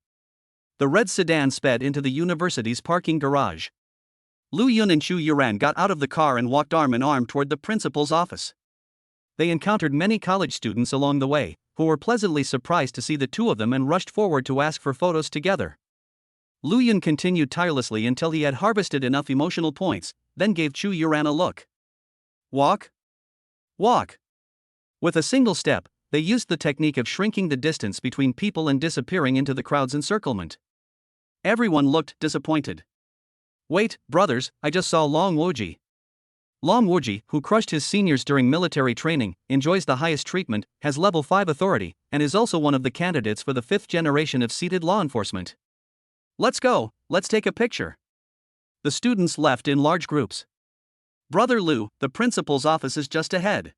the red sedan sped into the university's parking garage. Lu Yun and Chu Yuran got out of the car and walked arm in arm toward the principal's office. They encountered many college students along the way, who were pleasantly surprised to see the two of them and rushed forward to ask for photos together. Lu Yun continued tirelessly until he had harvested enough emotional points, then gave Chu Yuran a look. Walk. Walk. With a single step, they used the technique of shrinking the distance between people and disappearing into the crowd's encirclement. Everyone looked disappointed. Wait, brothers, I just saw Long Woji. Long Woji, who crushed his seniors during military training, enjoys the highest treatment, has level 5 authority, and is also one of the candidates for the 5th generation of seated law enforcement. Let's go, let's take a picture. The students left in large groups. Brother Lu, the principal's office is just ahead.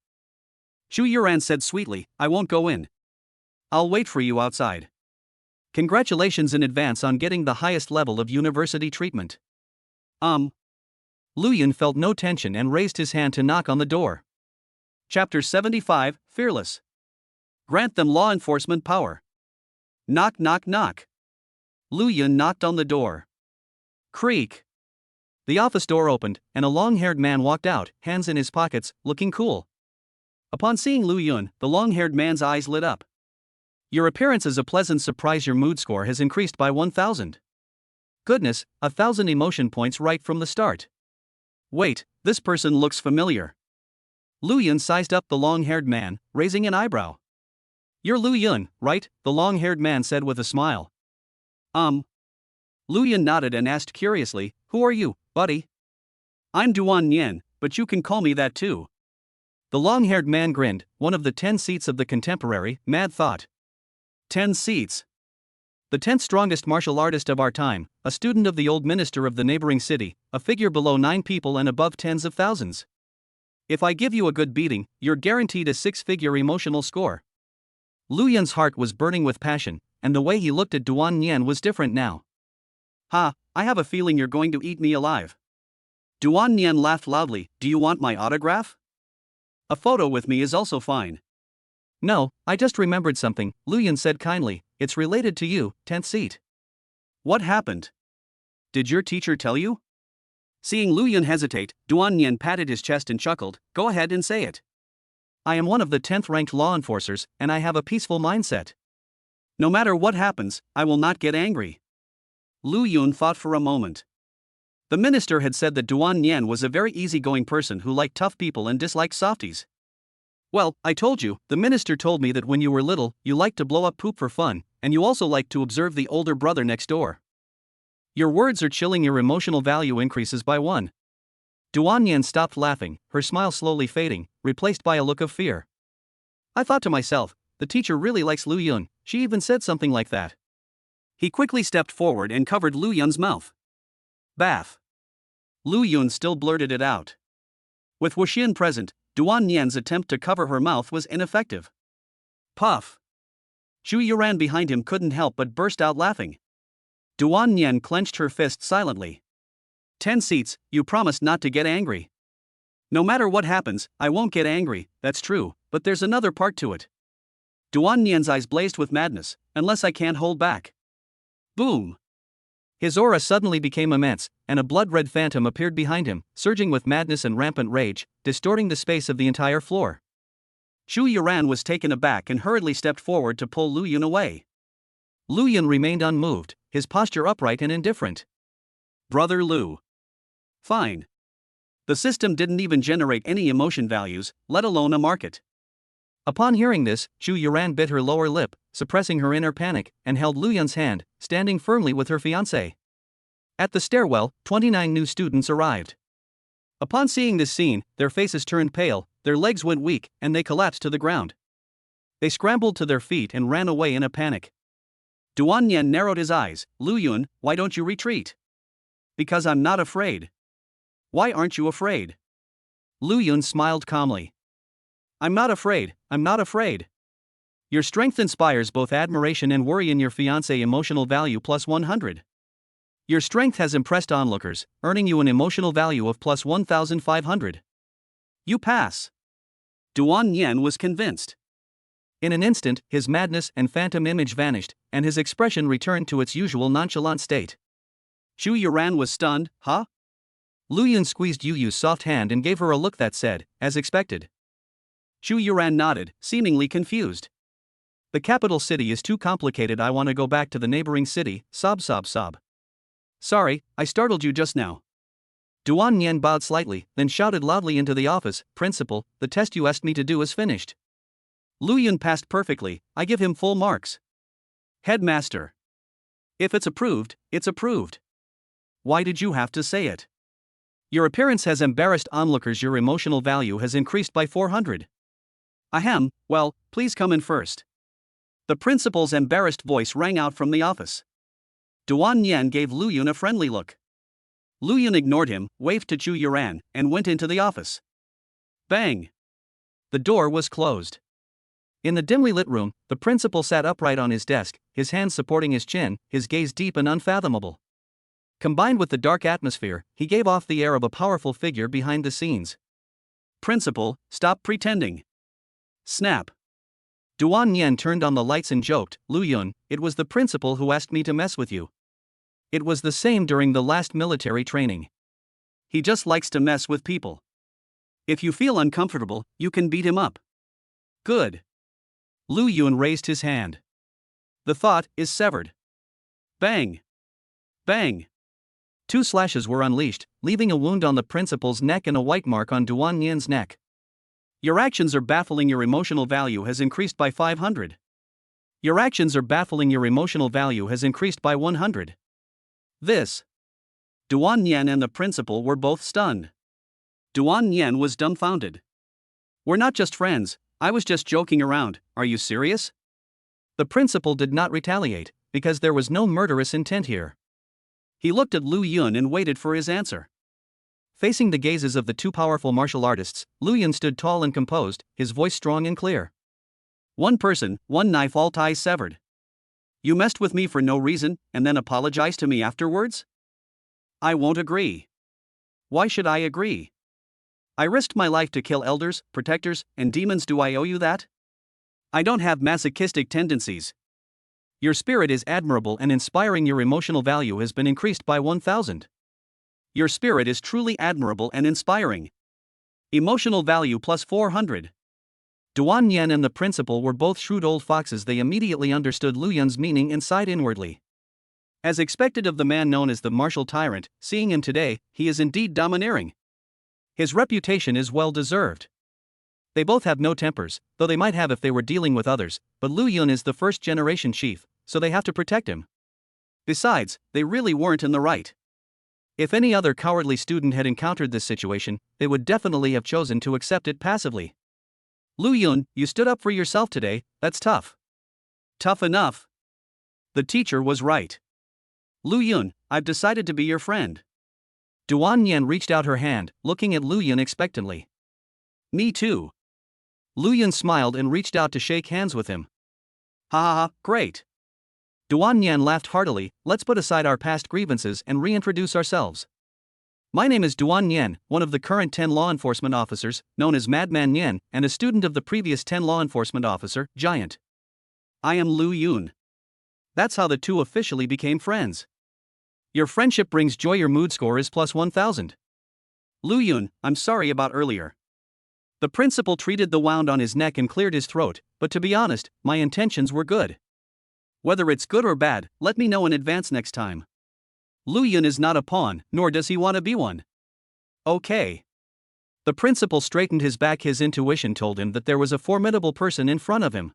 Chu Yuran said sweetly, I won't go in. I'll wait for you outside. Congratulations in advance on getting the highest level of university treatment. Lu Yun felt no tension and raised his hand to knock on the door. Chapter 75, Fearless. Grant them law enforcement power. Knock, knock, knock. Lu Yun knocked on the door. Creak. The office door opened, and a long-haired man walked out, hands in his pockets, looking cool. Upon seeing Lu Yun, the long-haired man's eyes lit up. Your appearance is a pleasant surprise. Your mood score has increased by 1,000. Goodness, 1,000 emotion points right from the start. Wait, this person looks familiar. Lu Yun sized up the long-haired man, raising an eyebrow. You're Lu Yun, right? The long-haired man said with a smile. Lu Yun nodded and asked curiously, who are you, buddy? I'm Duan Nian, but you can call me that too. The long-haired man grinned, one of the 10 seats of the contemporary, mad thought. 10 seats. The 10th strongest martial artist of our time, a student of the old minister of the neighboring city, a figure below 9 people and above tens of thousands. If I give you a good beating, you're guaranteed a 6-figure emotional score. Lu Yun's heart was burning with passion, and the way he looked at Duan Nian was different now. Ha, I have a feeling you're going to eat me alive. Duan Nian laughed loudly. Do you want my autograph? A photo with me is also fine. No, I just remembered something, Lu Yun said kindly. It's related to you, 10th seat. What happened? Did your teacher tell you? Seeing Lu Yun hesitate, Duan Nian patted his chest and chuckled. Go ahead and say it. I am one of the 10th ranked law enforcers, and I have a peaceful mindset. No matter what happens, I will not get angry. Lu Yun thought for a moment. The minister had said that Duan Nian was a very easygoing person who liked tough people and disliked softies. Well, I told you, the minister told me that when you were little, you liked to blow up poop for fun, and you also liked to observe the older brother next door. Your words are chilling. Your emotional value increases by 1. Duan Nian stopped laughing, her smile slowly fading, replaced by a look of fear. I thought to myself, the teacher really likes Lu Yun, she even said something like that. He quickly stepped forward and covered Lu Yun's mouth. Bath. Lu Yun still blurted it out. With Wuxian present, Duan Nian's attempt to cover her mouth was ineffective. Puff. Zhu Yuran behind him couldn't help but burst out laughing. Duan Nian clenched her fist silently. 10 seats, you promised not to get angry. No matter what happens, I won't get angry, that's true, but there's another part to it. Duan Nian's eyes blazed with madness, unless I can't hold back. Boom. His aura suddenly became immense, and a blood-red phantom appeared behind him, surging with madness and rampant rage, distorting the space of the entire floor. Zhu Yuran was taken aback and hurriedly stepped forward to pull Lu Yun away. Lu Yun remained unmoved, his posture upright and indifferent. Brother Lu. Fine. The system didn't even generate any emotion values, let alone a market. Upon hearing this, Zhu Yuran bit her lower lip, suppressing her inner panic, and held Lu Yun's hand, standing firmly with her fiancé. At the stairwell, 29 new students arrived. Upon seeing this scene, their faces turned pale, their legs went weak, and they collapsed to the ground. They scrambled to their feet and ran away in a panic. Duan Nian narrowed his eyes. Lu Yun, why don't you retreat? Because I'm not afraid. Why aren't you afraid? Lu Yun smiled calmly. I'm not afraid, I'm not afraid. Your strength inspires both admiration and worry in your fiancé emotional value plus 100. Your strength has impressed onlookers, earning you an emotional value of plus 1,500. You pass. Duan Nian was convinced. In an instant, his madness and phantom image vanished, and his expression returned to its usual nonchalant state. Zhu Yuran was stunned. Huh? Lu Yun squeezed Yu Yu's soft hand and gave her a look that said, as expected. Zhu Yuran nodded, seemingly confused. The capital city is too complicated. I want to go back to the neighboring city. Sob sob sob. Sorry, I startled you just now. Duan Nian bowed slightly, then shouted loudly into the office, Principal, the test you asked me to do is finished. Lu Yun passed perfectly, I give him full marks. Headmaster. If it's approved, it's approved. Why did you have to say it? Your appearance has embarrassed onlookers. Your emotional value has increased by 400. Ahem, well, please come in first. The principal's embarrassed voice rang out from the office. Duan Nian gave Lu Yun a friendly look. Lu Yun ignored him, waved to Zhu Yuran, and went into the office. Bang! The door was closed. In the dimly lit room, the principal sat upright on his desk, his hands supporting his chin, his gaze deep and unfathomable. Combined with the dark atmosphere, he gave off the air of a powerful figure behind the scenes. Principal, stop pretending. Snap. Duan Yen turned on the lights and joked, Lu Yun, it was the principal who asked me to mess with you. It was the same during the last military training. He just likes to mess with people. If you feel uncomfortable, you can beat him up. Good. Lu Yun raised his hand. The thought is severed. Bang! Bang! 2 slashes were unleashed, leaving a wound on the principal's neck and a white mark on Duan Yen's neck. Your actions are baffling. Your emotional value has increased by 500. Your actions are baffling. Your emotional value has increased by 100. This. Duan Yen and the principal were both stunned. Duan Yen was dumbfounded. We're not just friends, I was just joking around, are you serious? The principal did not retaliate, because there was no murderous intent here. He looked at Lu Yun and waited for his answer. Facing the gazes of the two powerful martial artists, Lu Yun stood tall and composed, his voice strong and clear. One person, one knife, all ties severed. You messed with me for no reason, and then apologized to me afterwards? I won't agree. Why should I agree? I risked my life to kill elders, protectors, and demons. Do I owe you that? I don't have masochistic tendencies. Your spirit is admirable and inspiring. Your emotional value has been increased by 1,000. Your spirit is truly admirable and inspiring. Emotional value plus 400. Duan Yen and the principal were both shrewd old foxes. They immediately understood Lu Yun's meaning and sighed inwardly. As expected of the man known as the martial tyrant, seeing him today, he is indeed domineering. His reputation is well deserved. They both have no tempers, though they might have if they were dealing with others, but Lu Yun is the first-generation chief, so they have to protect him. Besides, they really weren't in the right. If any other cowardly student had encountered this situation, they would definitely have chosen to accept it passively. Lu Yun, you stood up for yourself today, that's tough. Tough enough. The teacher was right. Lu Yun, I've decided to be your friend. Duan Yen reached out her hand, looking at Lu Yun expectantly. Me too. Lu Yun smiled and reached out to shake hands with him. Ha ha ha, great. Duan Yen laughed heartily, let's put aside our past grievances and reintroduce ourselves. My name is Duan Yen, one of the current 10 law enforcement officers, known as Madman Yen, and a student of the previous 10 law enforcement officer, Giant. I am Lu Yun. That's how the two officially became friends. Your friendship brings joy. Your mood score is plus 1,000. Lu Yun, I'm sorry about earlier. The principal treated the wound on his neck and cleared his throat, but to be honest, my intentions were good. Whether it's good or bad, let me know in advance next time. Lu Yun is not a pawn, nor does he want to be one. Okay. The principal straightened his back. His intuition told him that there was a formidable person in front of him.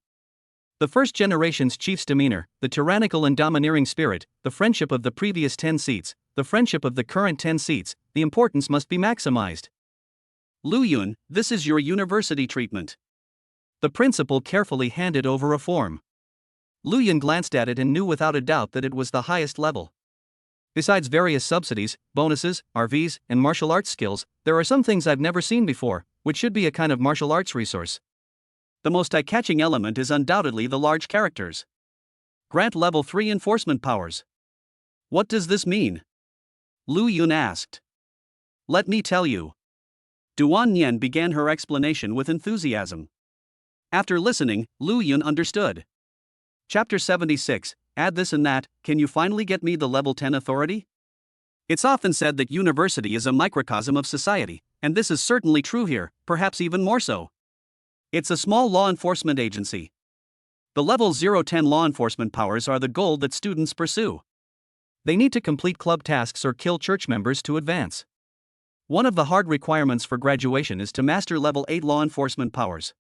The first generation's chief's demeanor, the tyrannical and domineering spirit, the friendship of the previous 10 seats, the friendship of the current 10 seats, the importance must be maximized. Lu Yun, this is your university treatment. The principal carefully handed over a form. Lu Yun glanced at it and knew without a doubt that it was the highest level. Besides various subsidies, bonuses, RVs, and martial arts skills, there are some things I've never seen before, which should be a kind of martial arts resource. The most eye-catching element is undoubtedly the large characters. Grant level 3 enforcement powers. What does this mean? Lu Yun asked. Let me tell you. Duan Yen began her explanation with enthusiasm. After listening, Lu Yun understood. Chapter 76, add this and that, can you finally get me the level 10 authority? It's often said that university is a microcosm of society, and this is certainly true here, perhaps even more so. It's a small law enforcement agency. The level 0-10 law enforcement powers are the goal that students pursue. They need to complete club tasks or kill church members to advance. One of the hard requirements for graduation is to master level 8 law enforcement powers.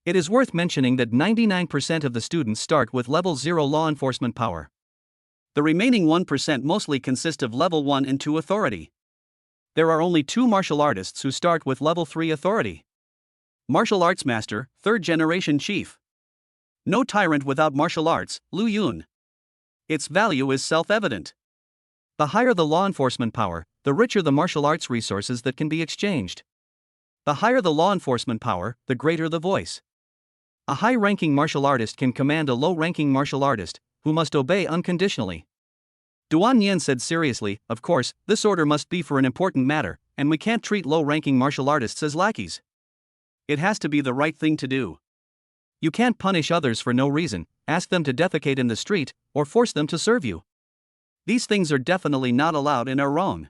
It is worth mentioning that 99% of the students start with level 0 law enforcement power. The remaining 1% mostly consist of level 1 and 2 authority. There are only 2 martial artists who start with level 3 authority. Martial Arts Master, 3rd Generation Chief. No tyrant without martial arts, Lu Yun. Its value is self-evident. The higher the law enforcement power, the richer the martial arts resources that can be exchanged. The higher the law enforcement power, the greater the voice. A high-ranking martial artist can command a low-ranking martial artist, who must obey unconditionally. Duan Yen said seriously, of course, this order must be for an important matter, and we can't treat low-ranking martial artists as lackeys. It has to be the right thing to do. You can't punish others for no reason, ask them to defecate in the street, or force them to serve you. These things are definitely not allowed and are wrong.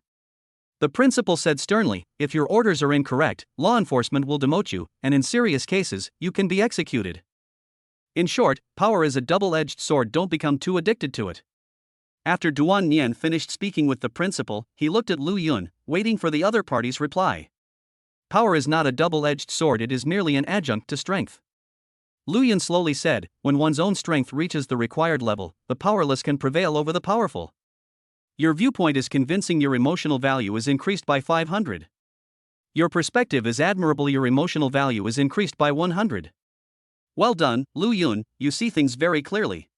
The principal said sternly, if your orders are incorrect, law enforcement will demote you, and in serious cases, you can be executed. In short, power is a double-edged sword, don't become too addicted to it. After Duan Nian finished speaking with the principal, he looked at Lu Yun, waiting for the other party's reply. Power is not a double-edged sword, it is merely an adjunct to strength. Lu Yun slowly said, when one's own strength reaches the required level, the powerless can prevail over the powerful. Your viewpoint is convincing, your emotional value is increased by 500. Your perspective is admirable, your emotional value is increased by 100. Well done, Lu Yun, you see things very clearly.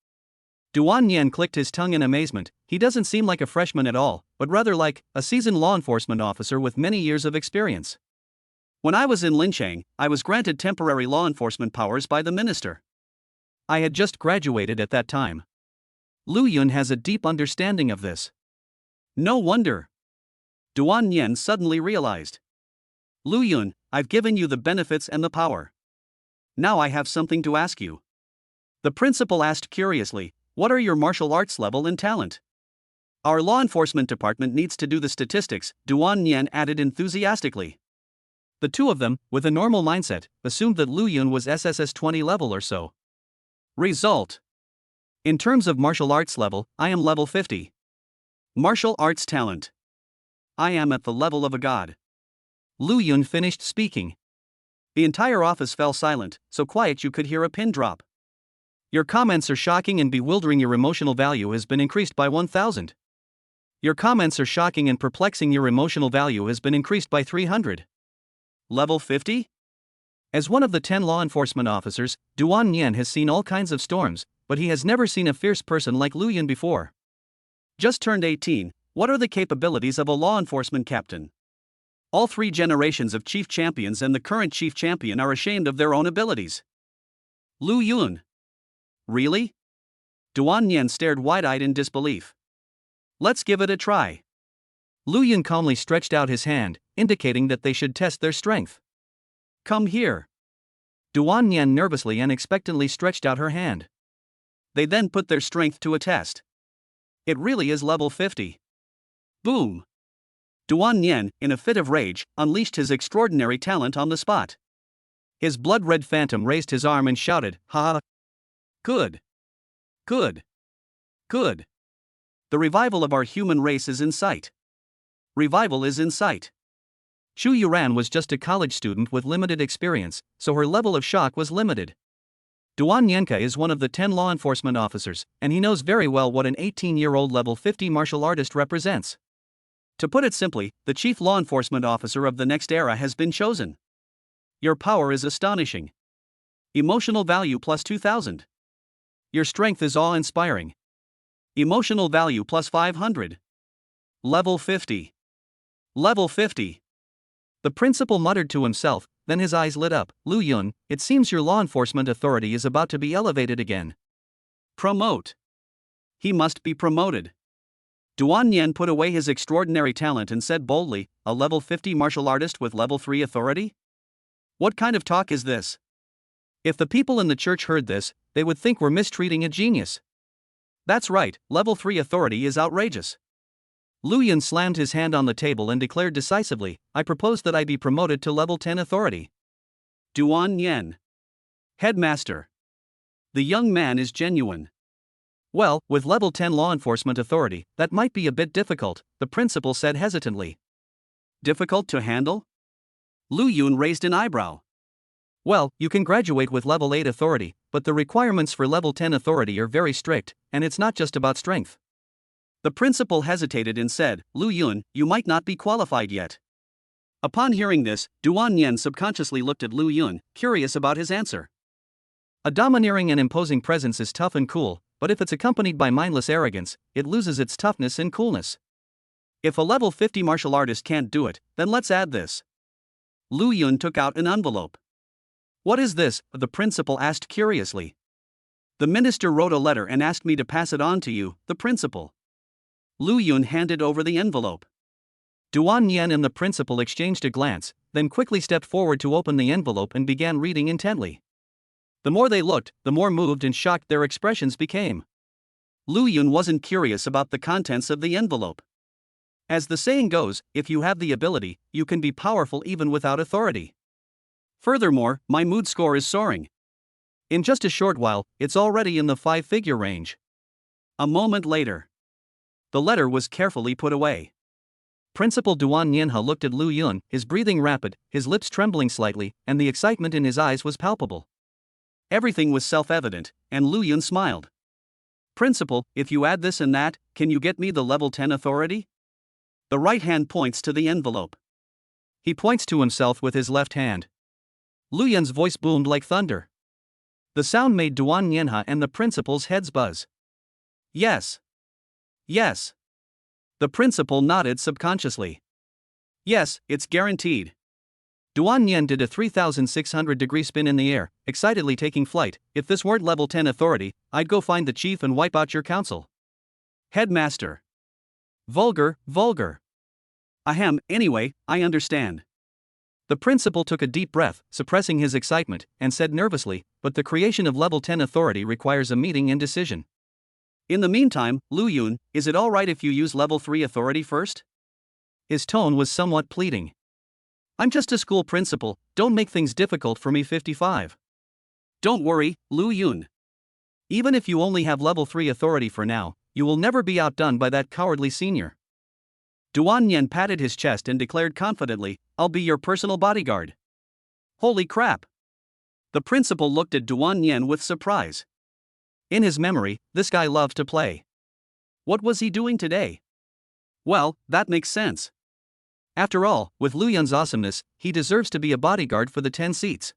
Duan Nian clicked his tongue in amazement. He doesn't seem like a freshman at all, but rather like a seasoned law enforcement officer with many years of experience. When I was in Linchang, I was granted temporary law enforcement powers by the minister. I had just graduated at that time. Lu Yun has a deep understanding of this. No wonder. Duan Nian suddenly realized. Lu Yun, I've given you the benefits and the power. Now I have something to ask you. The principal asked curiously, what are your martial arts level and talent? Our law enforcement department needs to do the statistics, Duan Nian added enthusiastically. The two of them, with a normal mindset, assumed that Lu Yun was SSS 20 level or so. Result. In terms of martial arts level, I am level 50. Martial arts talent. I am at the level of a god. Lu Yun finished speaking. The entire office fell silent, so quiet you could hear a pin drop. Your comments are shocking and bewildering, your emotional value has been increased by 1000. Your comments are shocking and perplexing, your emotional value has been increased by 300. Level 50? As one of the 10 law enforcement officers, Duan Nian has seen all kinds of storms, but he has never seen a fierce person like Lu Yun before. Just turned 18, what are the capabilities of a law enforcement captain? All 3 generations of chief champions and the current chief champion are ashamed of their own abilities. Lu Yun. Really? Duan Nian stared wide-eyed in disbelief. Let's give it a try. Lu Yun calmly stretched out his hand, indicating that they should test their strength. Come here. Duan Nian nervously and expectantly stretched out her hand. They then put their strength to a test. It really is level 50. Boom. Duan Nian, in a fit of rage, unleashed his extraordinary talent on the spot. His blood-red phantom raised his arm and shouted, "Ha ha! Good. Good. Good. The revival of our human race is in sight. Revival is in sight." Xu Yuran was just a college student with limited experience, so her level of shock was limited. Duan Nianka is one of the 10 law enforcement officers, and he knows very well what an 18-year-old level 50 martial artist represents. To put it simply, the chief law enforcement officer of the next era has been chosen. Your power is astonishing. Emotional value plus 2000. Your strength is awe-inspiring. Emotional value plus 500. Level 50. Level 50. The principal muttered to himself, then his eyes lit up. Lu Yun, it seems your law enforcement authority is about to be elevated again. Promote. He must be promoted. Duan Nian put away his extraordinary talent and said boldly, a level 50 martial artist with level 3 authority? What kind of talk is this? If the people in the church heard this, they would think we're mistreating a genius. That's right, level 3 authority is outrageous. Lu Yun slammed his hand on the table and declared decisively, I propose that I be promoted to level 10 authority. Duan Nian. Headmaster. The young man is genuine. Well, with level 10 law enforcement authority, that might be a bit difficult, the principal said hesitantly. Difficult to handle? Lu Yun raised an eyebrow. Well, you can graduate with level 8 authority, but the requirements for level 10 authority are very strict, and it's not just about strength. The principal hesitated and said, Lu Yun, you might not be qualified yet. Upon hearing this, Duan Nian subconsciously looked at Lu Yun, curious about his answer. A domineering and imposing presence is tough and cool, but if it's accompanied by mindless arrogance, it loses its toughness and coolness. If a level 50 martial artist can't do it, then let's add this. Lu Yun took out an envelope. What is this? The principal asked curiously. The minister wrote a letter and asked me to pass it on to you, the principal. Lu Yun handed over the envelope. Duan Nian and the principal exchanged a glance, then quickly stepped forward to open the envelope and began reading intently. The more they looked, the more moved and shocked their expressions became. Lu Yun wasn't curious about the contents of the envelope. As the saying goes, if you have the ability, you can be powerful even without authority. Furthermore, my mood score is soaring. In just a short while, it's already in the 5-figure range. A moment later, the letter was carefully put away. Principal Duan Nianhe looked at Lu Yun, his breathing rapid, his lips trembling slightly, and the excitement in his eyes was palpable. Everything was self-evident, and Lu Yun smiled. Principal, if you add this and that, can you get me the level 10 authority? The right hand points to the envelope. He points to himself with his left hand. Lu Yun's voice boomed like thunder. The sound made Duan Nianhe and the principal's heads buzz. Yes. Yes. The principal nodded subconsciously. Yes, it's guaranteed. Duan Nian did a 3,600-degree spin in the air, excitedly taking flight. If this weren't level 10 authority, I'd go find the chief and wipe out your council. Headmaster. Vulgar, vulgar. Ahem, anyway, I understand. The principal took a deep breath, suppressing his excitement, and said nervously, but the creation of level 10 authority requires a meeting and decision. In the meantime, Lu Yun, is it alright if you use level 3 authority first? His tone was somewhat pleading. I'm just a school principal, don't make things difficult for me. 55. Don't worry, Lu Yun. Even if you only have level 3 authority for now, you will never be outdone by that cowardly senior. Duan Yen patted his chest and declared confidently, I'll be your personal bodyguard. Holy crap! The principal looked at Duan Yen with surprise. In his memory, this guy loved to play. What was he doing today? Well, that makes sense. After all, with Lu Yun's awesomeness, he deserves to be a bodyguard for the 10 seats.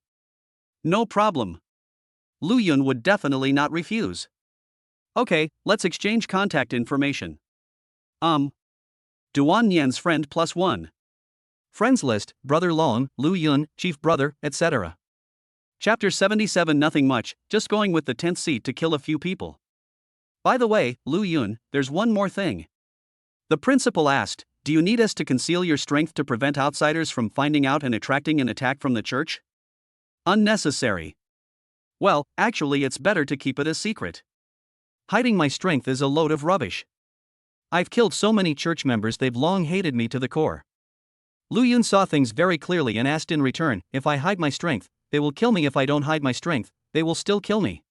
No problem. Lu Yun would definitely not refuse. Okay, let's exchange contact information. Duan Yen's friend +1. Friends list, Brother Long, Lu Yun, Chief Brother, etc. Chapter 77. Nothing much, just going with the 10th seat to kill a few people. By the way, Lu Yun, there's one more thing. The principal asked, do you need us to conceal your strength to prevent outsiders from finding out and attracting an attack from the church? Unnecessary. Well, actually it's better to keep it a secret. Hiding my strength is a load of rubbish. I've killed so many church members they've long hated me to the core. Lu Yun saw things very clearly and asked in return, if I hide my strength, they will kill me. If I don't hide my strength, they will still kill me.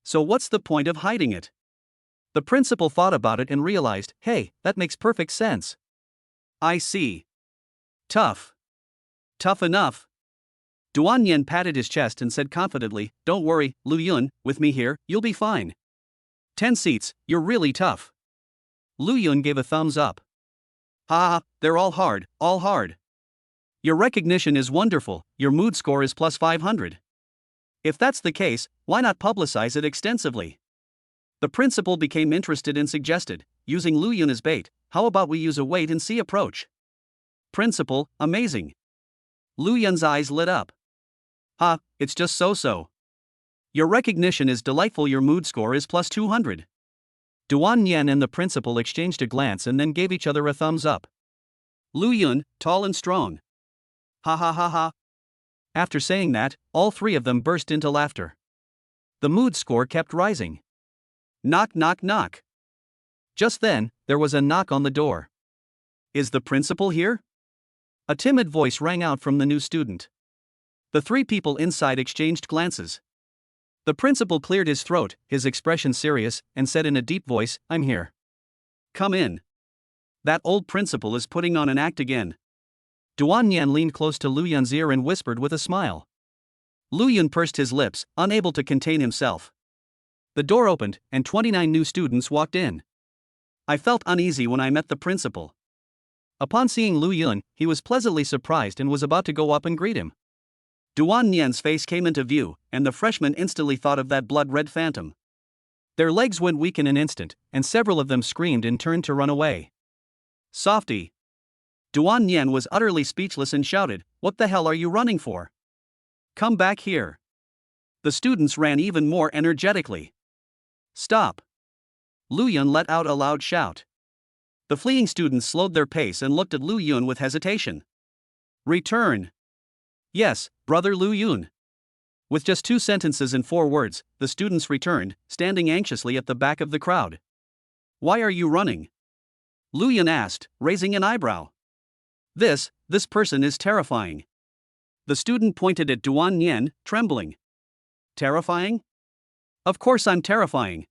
So what's the point of hiding it? The principal thought about it and realized, hey, that makes perfect sense. I see. Tough. Tough enough. Duan Yen patted his chest and said confidently, don't worry, Lu Yun, with me here, you'll be fine. 10 seats, you're really tough. Lu Yun gave a thumbs up. Ha, they're all hard, all hard. Your recognition is wonderful, your mood score is +500. If that's the case, why not publicize it extensively? The principal became interested and suggested, using Lu Yun as bait, how about we use a wait-and-see approach? Principal, amazing. Lu Yun's eyes lit up. Ha, it's just so-so. Your recognition is delightful, your mood score is +200. Duan Yen and the principal exchanged a glance and then gave each other a thumbs up. Lu Yun, tall and strong. Ha ha ha ha. After saying that, all three of them burst into laughter. The mood score kept rising. Knock knock knock. Just then, there was a knock on the door. Is the principal here? A timid voice rang out from the new student. The three people inside exchanged glances. The principal cleared his throat, his expression serious, and said in a deep voice, I'm here. Come in. That old principal is putting on an act again. Duan Yan leaned close to Lu Yun's ear and whispered with a smile. Lu Yun pursed his lips, unable to contain himself. The door opened, and 29 new students walked in. I felt uneasy when I met the principal. Upon seeing Lu Yun, he was pleasantly surprised and was about to go up and greet him. Duan Yan's face came into view, and the freshman instantly thought of that blood-red phantom. Their legs went weak in an instant, and several of them screamed and turned to run away. Softy. Duan Yan was utterly speechless and shouted, what the hell are you running for? Come back here. The students ran even more energetically. Stop. Lu Yun let out a loud shout. The fleeing students slowed their pace and looked at Lu Yun with hesitation. Return. Yes, brother Lu Yun. With just 2 sentences and 4 words, the students returned, standing anxiously at the back of the crowd. Why are you running? Lu Yun asked, raising an eyebrow. This person is terrifying. The student pointed at Duan Nian, trembling. Terrifying? Of course I'm terrifying.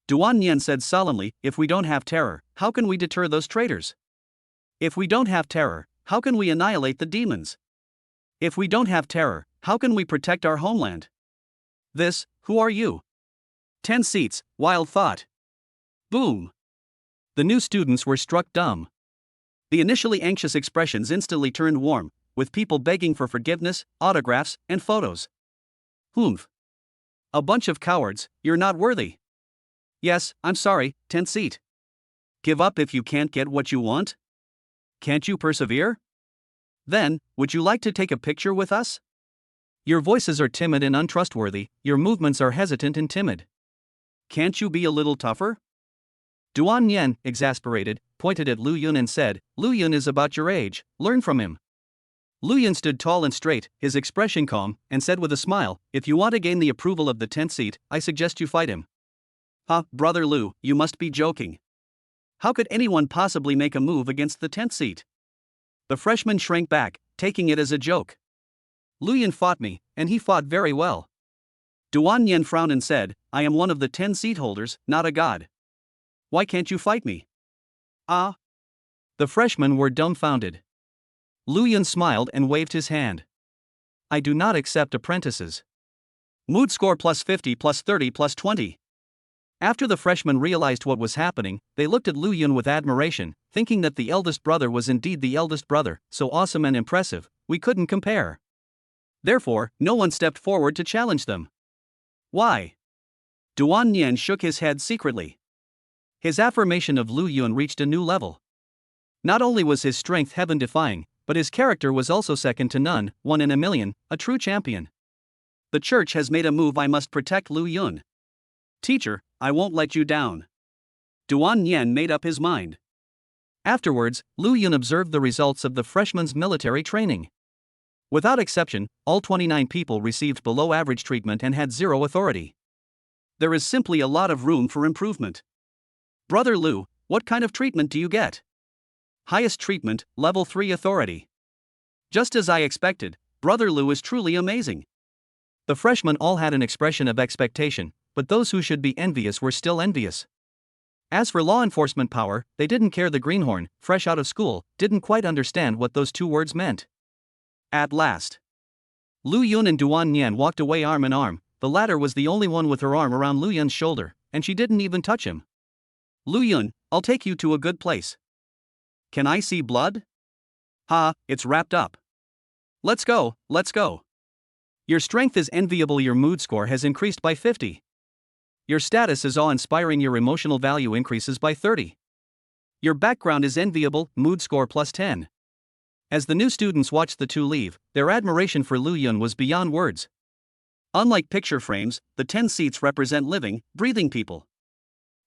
Duan Nian said solemnly, if we don't have terror, how can we deter those traitors? If we don't have terror, how can we annihilate the demons? If we don't have terror, how can we protect our homeland? Who are you? 10 seats, wild thought. Boom. The new students were struck dumb. The initially anxious expressions instantly turned warm, with people begging for forgiveness, autographs, and photos. Humph. A bunch of cowards, you're not worthy. Yes, I'm sorry, 10th seat. Give up if you can't get what you want? Can't you persevere? Then, would you like to take a picture with us? Your voices are timid and untrustworthy, your movements are hesitant and timid. Can't you be a little tougher? Duan Nian, exasperated, pointed at Lu Yun and said, Lu Yun is about your age, learn from him. Lu Yun stood tall and straight, his expression calm, and said with a smile, if you want to gain the approval of the 10th seat, I suggest you fight him. Brother Lu, you must be joking. How could anyone possibly make a move against the 10th seat? The freshman shrank back, taking it as a joke. Lu Yun fought me, and he fought very well. Duan Nian frowned and said, I am one of the 10 seat holders, not a god. Why can't you fight me? The freshmen were dumbfounded. Lu Yun smiled and waved his hand. I do not accept apprentices. Mood score plus 50 plus 30 plus 20. After the freshmen realized what was happening, they looked at Lu Yun with admiration, thinking that the eldest brother was indeed the eldest brother, so awesome and impressive, we couldn't compare. Therefore, no one stepped forward to challenge them. Why? Duan Nian shook his head secretly. His affirmation of Lu Yun reached a new level. Not only was his strength heaven-defying, but his character was also second to none, 1 in a million, a true champion. The church has made a move, I must protect Lu Yun. Teacher, I won't let you down. Duan Nian made up his mind. Afterwards, Lu Yun observed the results of the freshman's military training. Without exception, all 29 people received below-average treatment and had 0 authority. There is simply a lot of room for improvement. Brother Lu, what kind of treatment do you get? Highest treatment, level 3 authority. Just as I expected, Brother Lu is truly amazing. The freshmen all had an expression of expectation, but those who should be envious were still envious. As for law enforcement power, they didn't care. The greenhorn, fresh out of school, didn't quite understand what those 2 words meant. At last, Lu Yun and Duan Nian walked away arm in arm. The latter was the only one with her arm around Lu Yun's shoulder, and she didn't even touch him. Lu Yun, I'll take you to a good place. Can I see blood? It's wrapped up. Let's go. Your strength is enviable, your mood score has increased by 50. Your status is awe-inspiring, your emotional value increases by 30. Your background is enviable, mood score plus 10. As the new students watched the 2 leave, their admiration for Lu Yun was beyond words. Unlike picture frames, the 10 seats represent living, breathing people.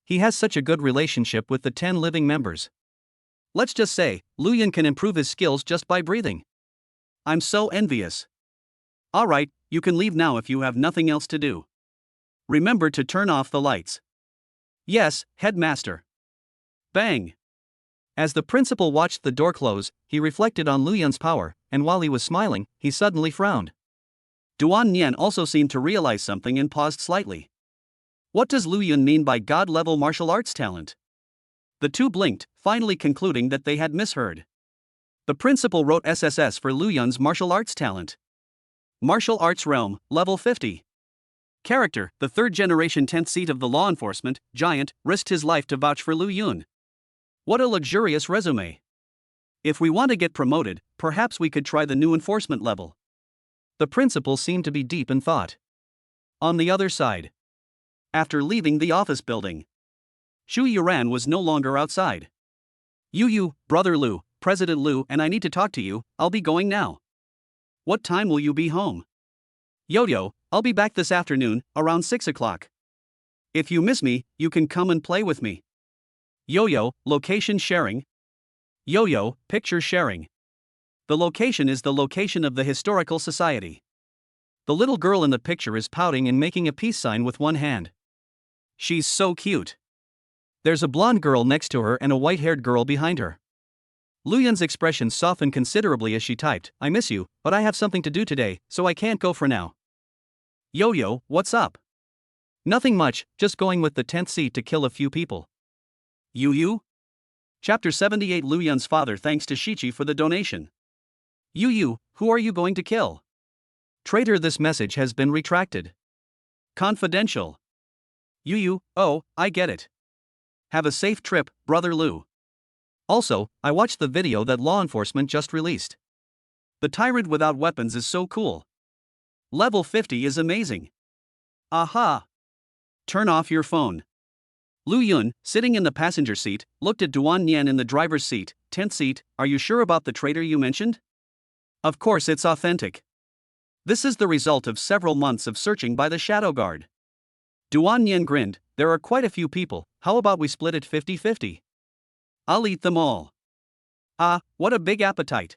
He has such a good relationship with the 10 living members. Let's just say, Lu Yun can improve his skills just by breathing. I'm so envious. Alright, you can leave now if you have nothing else to do. Remember to turn off the lights. Yes, headmaster. Bang. As the principal watched the door close, he reflected on Lu Yun's power, and while he was smiling, he suddenly frowned. Duan Nian also seemed to realize something and paused slightly. What does Lu Yun mean by god-level martial arts talent? The 2 blinked, finally concluding that they had misheard. The principal wrote SSS for Lu Yun's martial arts talent. Martial arts realm, level 50. Character, the 3rd generation 10th seat of the law enforcement, giant, risked his life to vouch for Lu Yun. What a luxurious resume. If we want to get promoted, perhaps we could try the new enforcement level. The principal seemed to be deep in thought. On the other side, after leaving the office building, Shu Yuran was no longer outside. Yu, Brother Lu, President Lu, and I need to talk to you, I'll be going now. What time will you be home? Yo, I'll be back this afternoon, around 6 o'clock. If you miss me, you can come and play with me. Yo, location sharing. Yo, picture sharing. The location is the location of the Historical Society. The little girl in the picture is pouting and making a peace sign with one hand. She's so cute. There's a blonde girl next to her and a white-haired girl behind her. Lu Yun's expression softened considerably as she typed, "I miss you, but I have something to do today, so I can't go for now." "Yo-yo, what's up?" "Nothing much, just going with the 10th seat to kill a few people." Yu? Chapter 78. Lu Yun's father thanks to Shichi for the donation. Yu, who are you going to kill? Traitor, this message has been retracted. Confidential. Yu, oh, I get it. Have a safe trip, brother Lu. Also, I watched the video that law enforcement just released. The tyrant without weapons is so cool. Level 50 is amazing. Aha! Turn off your phone. Lu Yun, sitting in the passenger seat, looked at Duan Nian in the driver's seat. 10th seat, are you sure about the traitor you mentioned? Of course it's authentic. This is the result of several months of searching by the Shadow Guard. Duan Nian grinned, there are quite a few people, how about we split it 50-50? I'll eat them all. Ah, what a big appetite.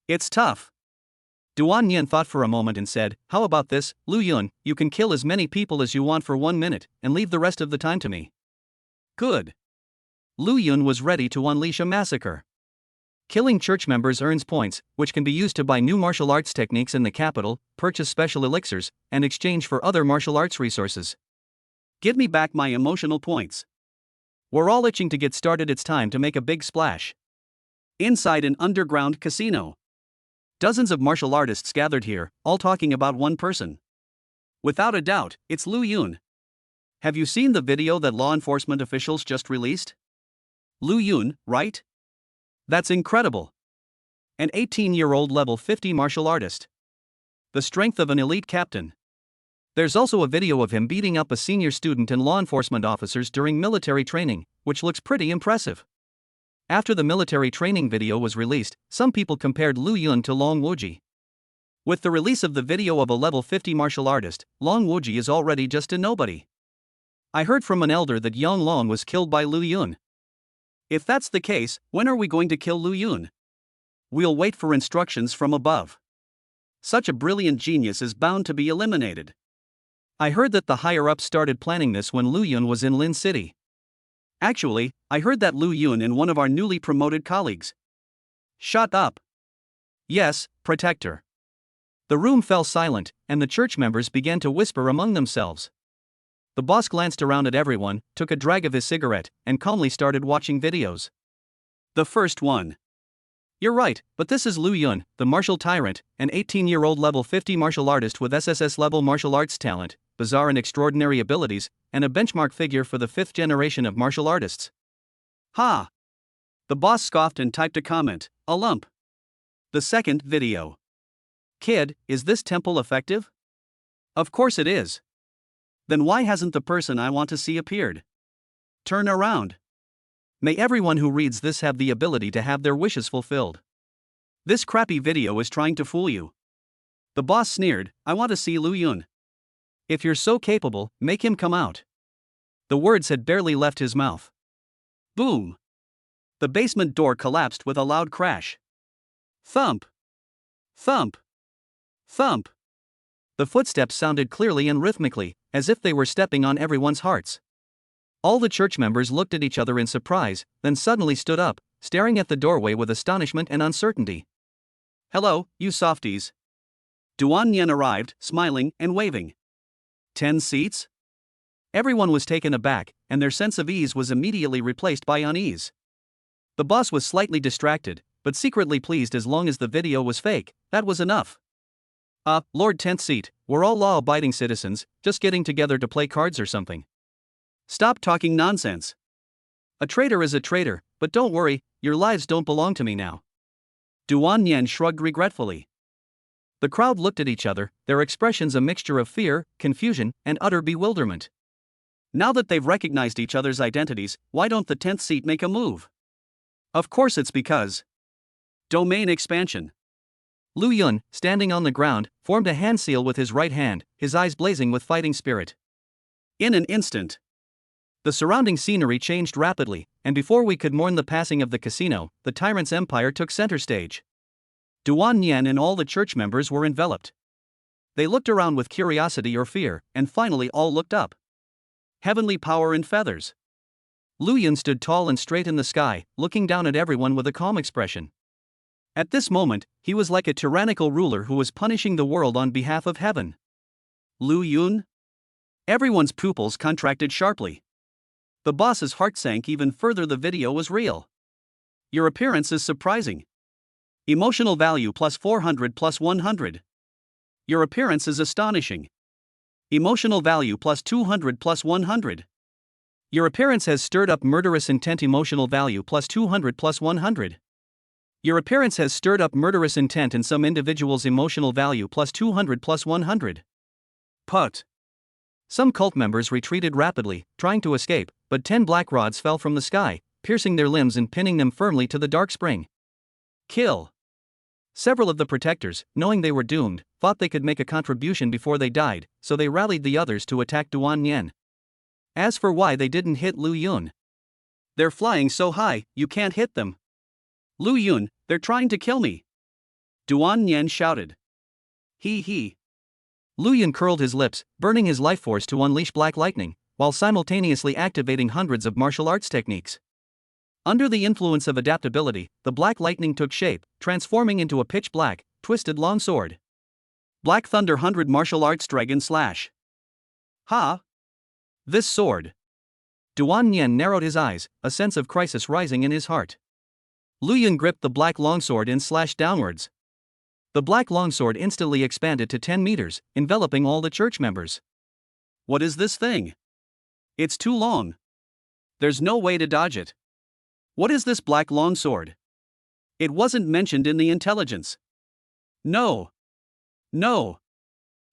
It's tough. Duan Nian thought for a moment and said, how about this, Lu Yun, you can kill as many people as you want for 1 minute, and leave the rest of the time to me. Good. Lu Yun was ready to unleash a massacre. Killing church members earns points, which can be used to buy new martial arts techniques in the capital, purchase special elixirs, and exchange for other martial arts resources. Give me back my emotional points. We're all itching to get started, it's time to make a big splash. Inside an underground casino. Dozens of martial artists gathered here, all talking about one person. Without a doubt, it's Lu Yun. Have you seen the video that law enforcement officials just released? Lu Yun, right? That's incredible. An 18-year-old level 50 martial artist. The strength of an elite captain. There's also a video of him beating up a senior student and law enforcement officers during military training, which looks pretty impressive. After the military training video was released, some people compared Lu Yun to Long Wuji. With the release of the video of a level 50 martial artist, Long Wuji is already just a nobody. I heard from an elder that Yang Long was killed by Lu Yun. If that's the case, when are we going to kill Lu Yun? We'll wait for instructions from above. Such a brilliant genius is bound to be eliminated. I heard that the higher-ups started planning this when Lu Yun was in Lin City. Actually, I heard that Lu Yun and one of our newly promoted colleagues. Shut up. Yes, protector. The room fell silent, and the church members began to whisper among themselves. The boss glanced around at everyone, took a drag of his cigarette, and calmly started watching videos. The first one. You're right, but this is Lu Yun, the martial tyrant, an 18-year-old level 50 martial artist with SSS-level martial arts talent, bizarre and extraordinary abilities, and a benchmark figure for the 5th generation of martial artists. Ha! The boss scoffed and typed a comment, a lump. The second video. Kid, is this temple effective? Of course it is. Then why hasn't the person I want to see appeared? Turn around. May everyone who reads this have the ability to have their wishes fulfilled. This crappy video is trying to fool you. The boss sneered, I want to see Lu Yun. If you're so capable, make him come out. The words had barely left his mouth. Boom. The basement door collapsed with a loud crash. Thump. Thump. Thump. The footsteps sounded clearly and rhythmically, as if they were stepping on everyone's hearts. All the church members looked at each other in surprise, then suddenly stood up, staring at the doorway with astonishment and uncertainty. Hello, you softies. Duan Nian arrived, smiling and waving. 10 seats? Everyone was taken aback, and their sense of ease was immediately replaced by unease. The boss was slightly distracted, but secretly pleased as long as the video was fake, that was enough. Lord 10th seat, we're all law-abiding citizens, just getting together to play cards or something. Stop talking nonsense. A traitor is a traitor, but don't worry, your lives don't belong to me now. Duan Nian shrugged regretfully. The crowd looked at each other, their expressions a mixture of fear, confusion, and utter bewilderment. Now that they've recognized each other's identities, why don't the 10th seat make a move? Of course it's because domain expansion. Lu Yun, standing on the ground, formed a hand seal with his right hand, his eyes blazing with fighting spirit. In an instant, the surrounding scenery changed rapidly, and before we could mourn the passing of the casino, the tyrant's empire took center stage. Duan Nian and all the church members were enveloped. They looked around with curiosity or fear, and finally all looked up. Heavenly power and feathers. Lu Yun stood tall and straight in the sky, looking down at everyone with a calm expression. At this moment, he was like a tyrannical ruler who was punishing the world on behalf of heaven. Lu Yun? Everyone's pupils contracted sharply. The boss's heart sank even further. The video was real. Your appearance is surprising. Emotional value plus 400 plus 100. Your appearance is astonishing. Emotional value plus 200 plus 100. Your appearance has stirred up murderous intent. Emotional value plus 200 plus 100. Your appearance has stirred up murderous intent in some individuals. Emotional value plus 200 plus 100. Put. Some cult members retreated rapidly, trying to escape, but 10 black rods fell from the sky, piercing their limbs and pinning them firmly to the dark spring. Kill. Several of the protectors, knowing they were doomed, thought they could make a contribution before they died, so they rallied the others to attack Duan Yen. As for why they didn't hit Lu Yun. They're flying so high, you can't hit them. Lu Yun, they're trying to kill me. Duan Yen shouted. He. Lu Yun curled his lips, burning his life force to unleash black lightning, while simultaneously activating hundreds of martial arts techniques. Under the influence of adaptability, the black lightning took shape, transforming into a pitch black, twisted long sword. Black Thunder 100 Martial Arts Dragon Slash. Ha! This sword. Duan Yen narrowed his eyes, a sense of crisis rising in his heart. Lu Yun gripped the black longsword and slashed downwards. The black longsword instantly expanded to 10 meters, enveloping all the church members. What is this thing? It's too long. There's no way to dodge it. What is this black longsword? It wasn't mentioned in the intelligence. No.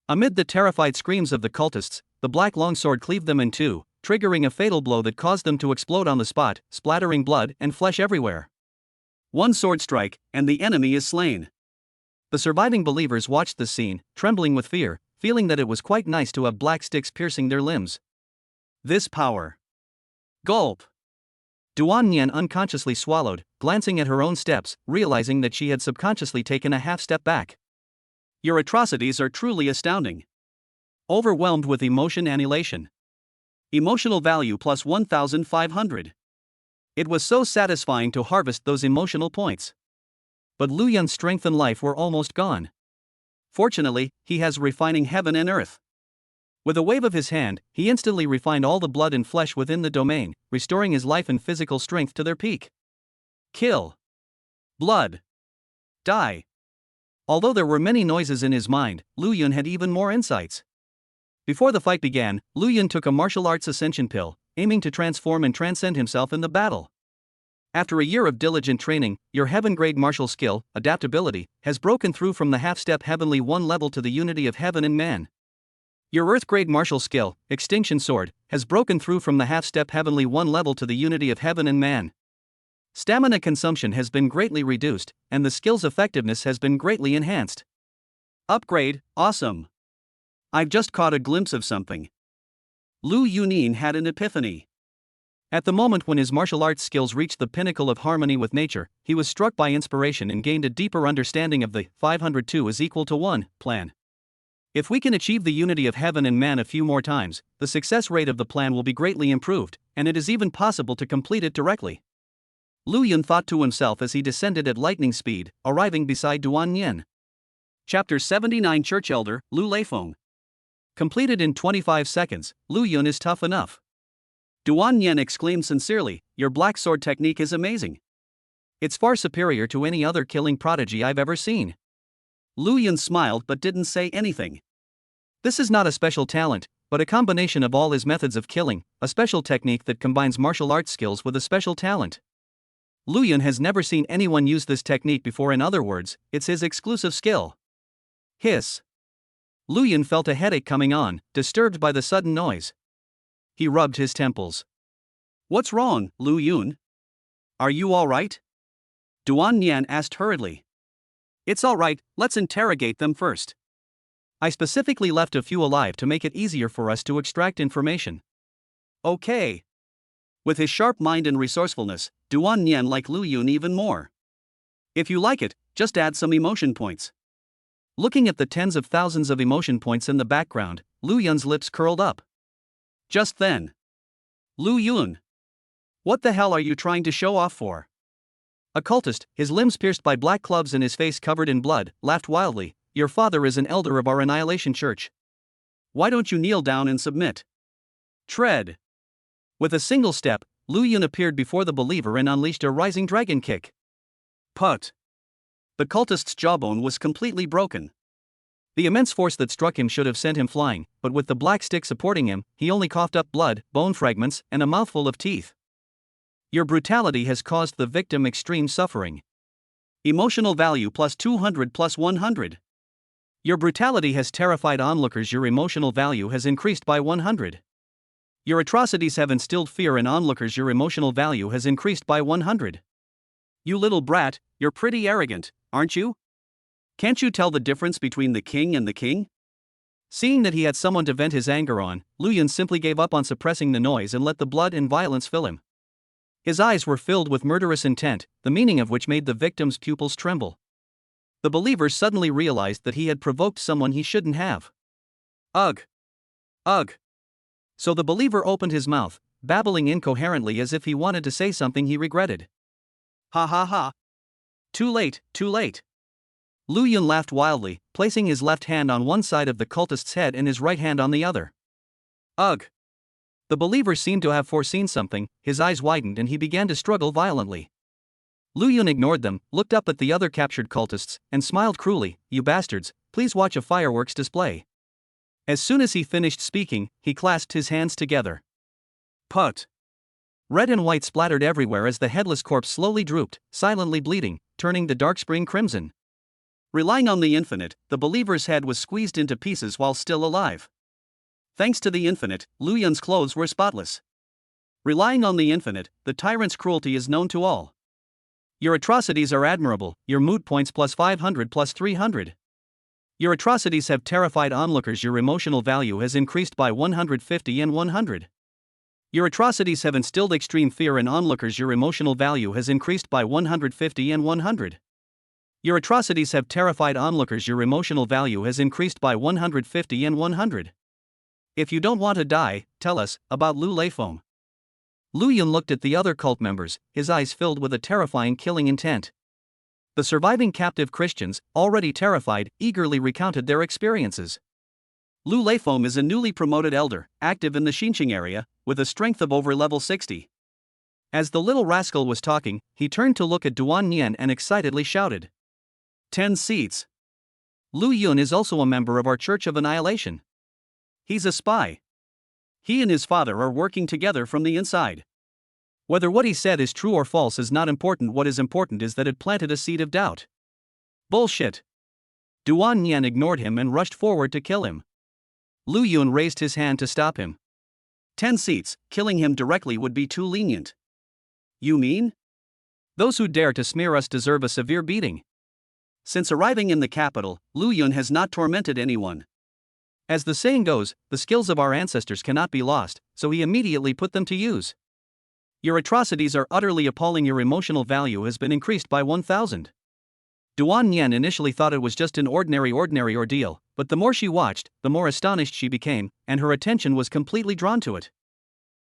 Amid the terrified screams of the cultists, the black longsword cleaved them in two, triggering a fatal blow that caused them to explode on the spot, splattering blood and flesh everywhere. One sword strike, and the enemy is slain. The surviving believers watched the scene, trembling with fear, feeling that it was quite nice to have black sticks piercing their limbs. This power. Gulp. Duan Yen unconsciously swallowed, glancing at her own steps, realizing that she had subconsciously taken a half step back. Your atrocities are truly astounding. Overwhelmed with emotion and elation. Emotional value plus 1,500. It was so satisfying to harvest those emotional points. But Lu Yun's strength and life were almost gone. Fortunately, he has refining heaven and earth. With a wave of his hand, he instantly refined all the blood and flesh within the domain, restoring his life and physical strength to their peak. Kill. Blood. Die. Although there were many noises in his mind, Lu Yun had even more insights. Before the fight began, Lu Yun took a martial arts ascension pill, aiming to transform and transcend himself in the battle. After a year of diligent training, your heaven-grade martial skill, adaptability, has broken through from the half-step heavenly 1 level to the unity of heaven and man. Your earth-grade martial skill, extinction sword, has broken through from the half-step heavenly 1 level to the unity of heaven and man. Stamina consumption has been greatly reduced, and the skill's effectiveness has been greatly enhanced. Upgrade, awesome. I've just caught a glimpse of something. Lu Yunin had an epiphany. At the moment when his martial arts skills reached the pinnacle of harmony with nature, he was struck by inspiration and gained a deeper understanding of the 502 is equal to 1 plan. If we can achieve the unity of heaven and man a few more times, the success rate of the plan will be greatly improved, and it is even possible to complete it directly. Lu Yun thought to himself as he descended at lightning speed, arriving beside Duan Yen. Chapter 79 Church Elder, Lu Leifeng. Completed in 25 seconds, Lu Yun is tough enough. Duan Yen exclaimed sincerely, your black sword technique is amazing. It's far superior to any other killing prodigy I've ever seen. Lu Yun smiled but didn't say anything. This is not a special talent, but a combination of all his methods of killing, a special technique that combines martial arts skills with a special talent. Lu Yun has never seen anyone use this technique before. In other words, it's his exclusive skill. Hiss. Lu Yun felt a headache coming on, disturbed by the sudden noise. He rubbed his temples. What's wrong, Lu Yun? Are you all right? Duan Yan asked hurriedly. It's all right, let's interrogate them first. I specifically left a few alive to make it easier for us to extract information. Okay. With his sharp mind and resourcefulness, Duan Yan liked Lu Yun even more. If you like it, just add some emotion points. Looking at the tens of thousands of emotion points in the background, Lu Yun's lips curled up. Just then. Lu Yun. What the hell are you trying to show off for? A cultist, his limbs pierced by black clubs and his face covered in blood, laughed wildly. Your father is an elder of our Annihilation Church. Why don't you kneel down and submit? Tread. With a single step, Lu Yun appeared before the believer and unleashed a rising dragon kick. Put. The cultist's jawbone was completely broken. The immense force that struck him should have sent him flying, but with the black stick supporting him, he only coughed up blood, bone fragments, and a mouthful of teeth. Your brutality has caused the victim extreme suffering. Emotional value plus 200 plus 100. Your brutality has terrified onlookers. Your emotional value has increased by 100. Your atrocities have instilled fear in onlookers. Your emotional value has increased by 100. You little brat, you're pretty arrogant, aren't you? Can't you tell the difference between the king and the king? Seeing that he had someone to vent his anger on, Lu Yun simply gave up on suppressing the noise and let the blood and violence fill him. His eyes were filled with murderous intent, the meaning of which made the victim's pupils tremble. The believer suddenly realized that he had provoked someone he shouldn't have. Ugh. Ugh. So the believer opened his mouth, babbling incoherently as if he wanted to say something he regretted. Ha ha ha. Too late, too late. Lu Yun laughed wildly, placing his left hand on one side of the cultist's head and his right hand on the other. Ugh. The believer seemed to have foreseen something, his eyes widened and he began to struggle violently. Lu Yun ignored them, looked up at the other captured cultists, and smiled cruelly. You bastards, please watch a fireworks display. As soon as he finished speaking, he clasped his hands together. Put. Red and white splattered everywhere as the headless corpse slowly drooped, silently bleeding, turning the dark-spring crimson. Relying on the infinite, the believer's head was squeezed into pieces while still alive. Thanks to the infinite, Lu Yun's clothes were spotless. Relying on the infinite, the tyrant's cruelty is known to all. Your atrocities are admirable. Your mood points plus 500 plus 300. Your atrocities have terrified onlookers. Your emotional value has increased by 150 and 100. Your atrocities have instilled extreme fear in onlookers. Your emotional value has increased by 150 and 100. Your atrocities have terrified onlookers. Your emotional value has increased by 150 and 100. If you don't want to die, tell us about Lu Leifeng. Lu Yun looked at the other cult members, his eyes filled with a terrifying killing intent. The surviving captive Christians, already terrified, eagerly recounted their experiences. Lu Leifeng is a newly promoted elder, active in the Xinjiang area, with a strength of over level 60. As the little rascal was talking, he turned to look at Duan Nian and excitedly shouted. 10 seats. Lu Yun is also a member of our Church of Annihilation. He's a spy. He and his father are working together from the inside. Whether what he said is true or false is not important. What is important is that it planted a seed of doubt. Bullshit. Duan Nian ignored him and rushed forward to kill him. Lu Yun raised his hand to stop him. 10 seats, killing him directly would be too lenient. You mean? Those who dare to smear us deserve a severe beating. Since arriving in the capital, Lu Yun has not tormented anyone. As the saying goes, the skills of our ancestors cannot be lost, so he immediately put them to use. Your atrocities are utterly appalling. Your emotional value has been increased by 1,000. Duan Nian initially thought it was just an ordinary ordeal, but the more she watched, the more astonished she became, and her attention was completely drawn to it.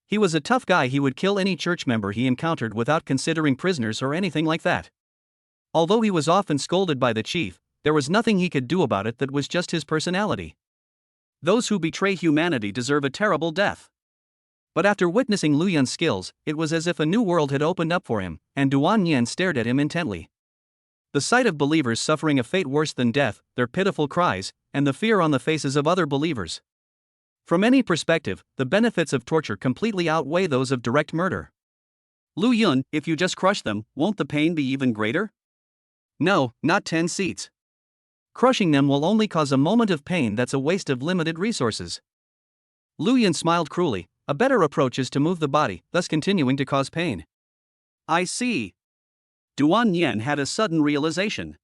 He was a tough guy. He would kill any church member he encountered without considering prisoners or anything like that. Although he was often scolded by the chief, there was nothing he could do about it. That was just his personality. Those who betray humanity deserve a terrible death. But after witnessing Lu Yun's skills, it was as if a new world had opened up for him, and Duan Nian stared at him intently. The sight of believers suffering a fate worse than death, their pitiful cries, and the fear on the faces of other believers. From any perspective, the benefits of torture completely outweigh those of direct murder. Lu Yun, if you just crush them, won't the pain be even greater? No, not 10 seats. Crushing them will only cause a moment of pain. That's a waste of limited resources. Lu Yun smiled cruelly. A better approach is to move the body, thus continuing to cause pain. I see. Duan Nian had a sudden realization.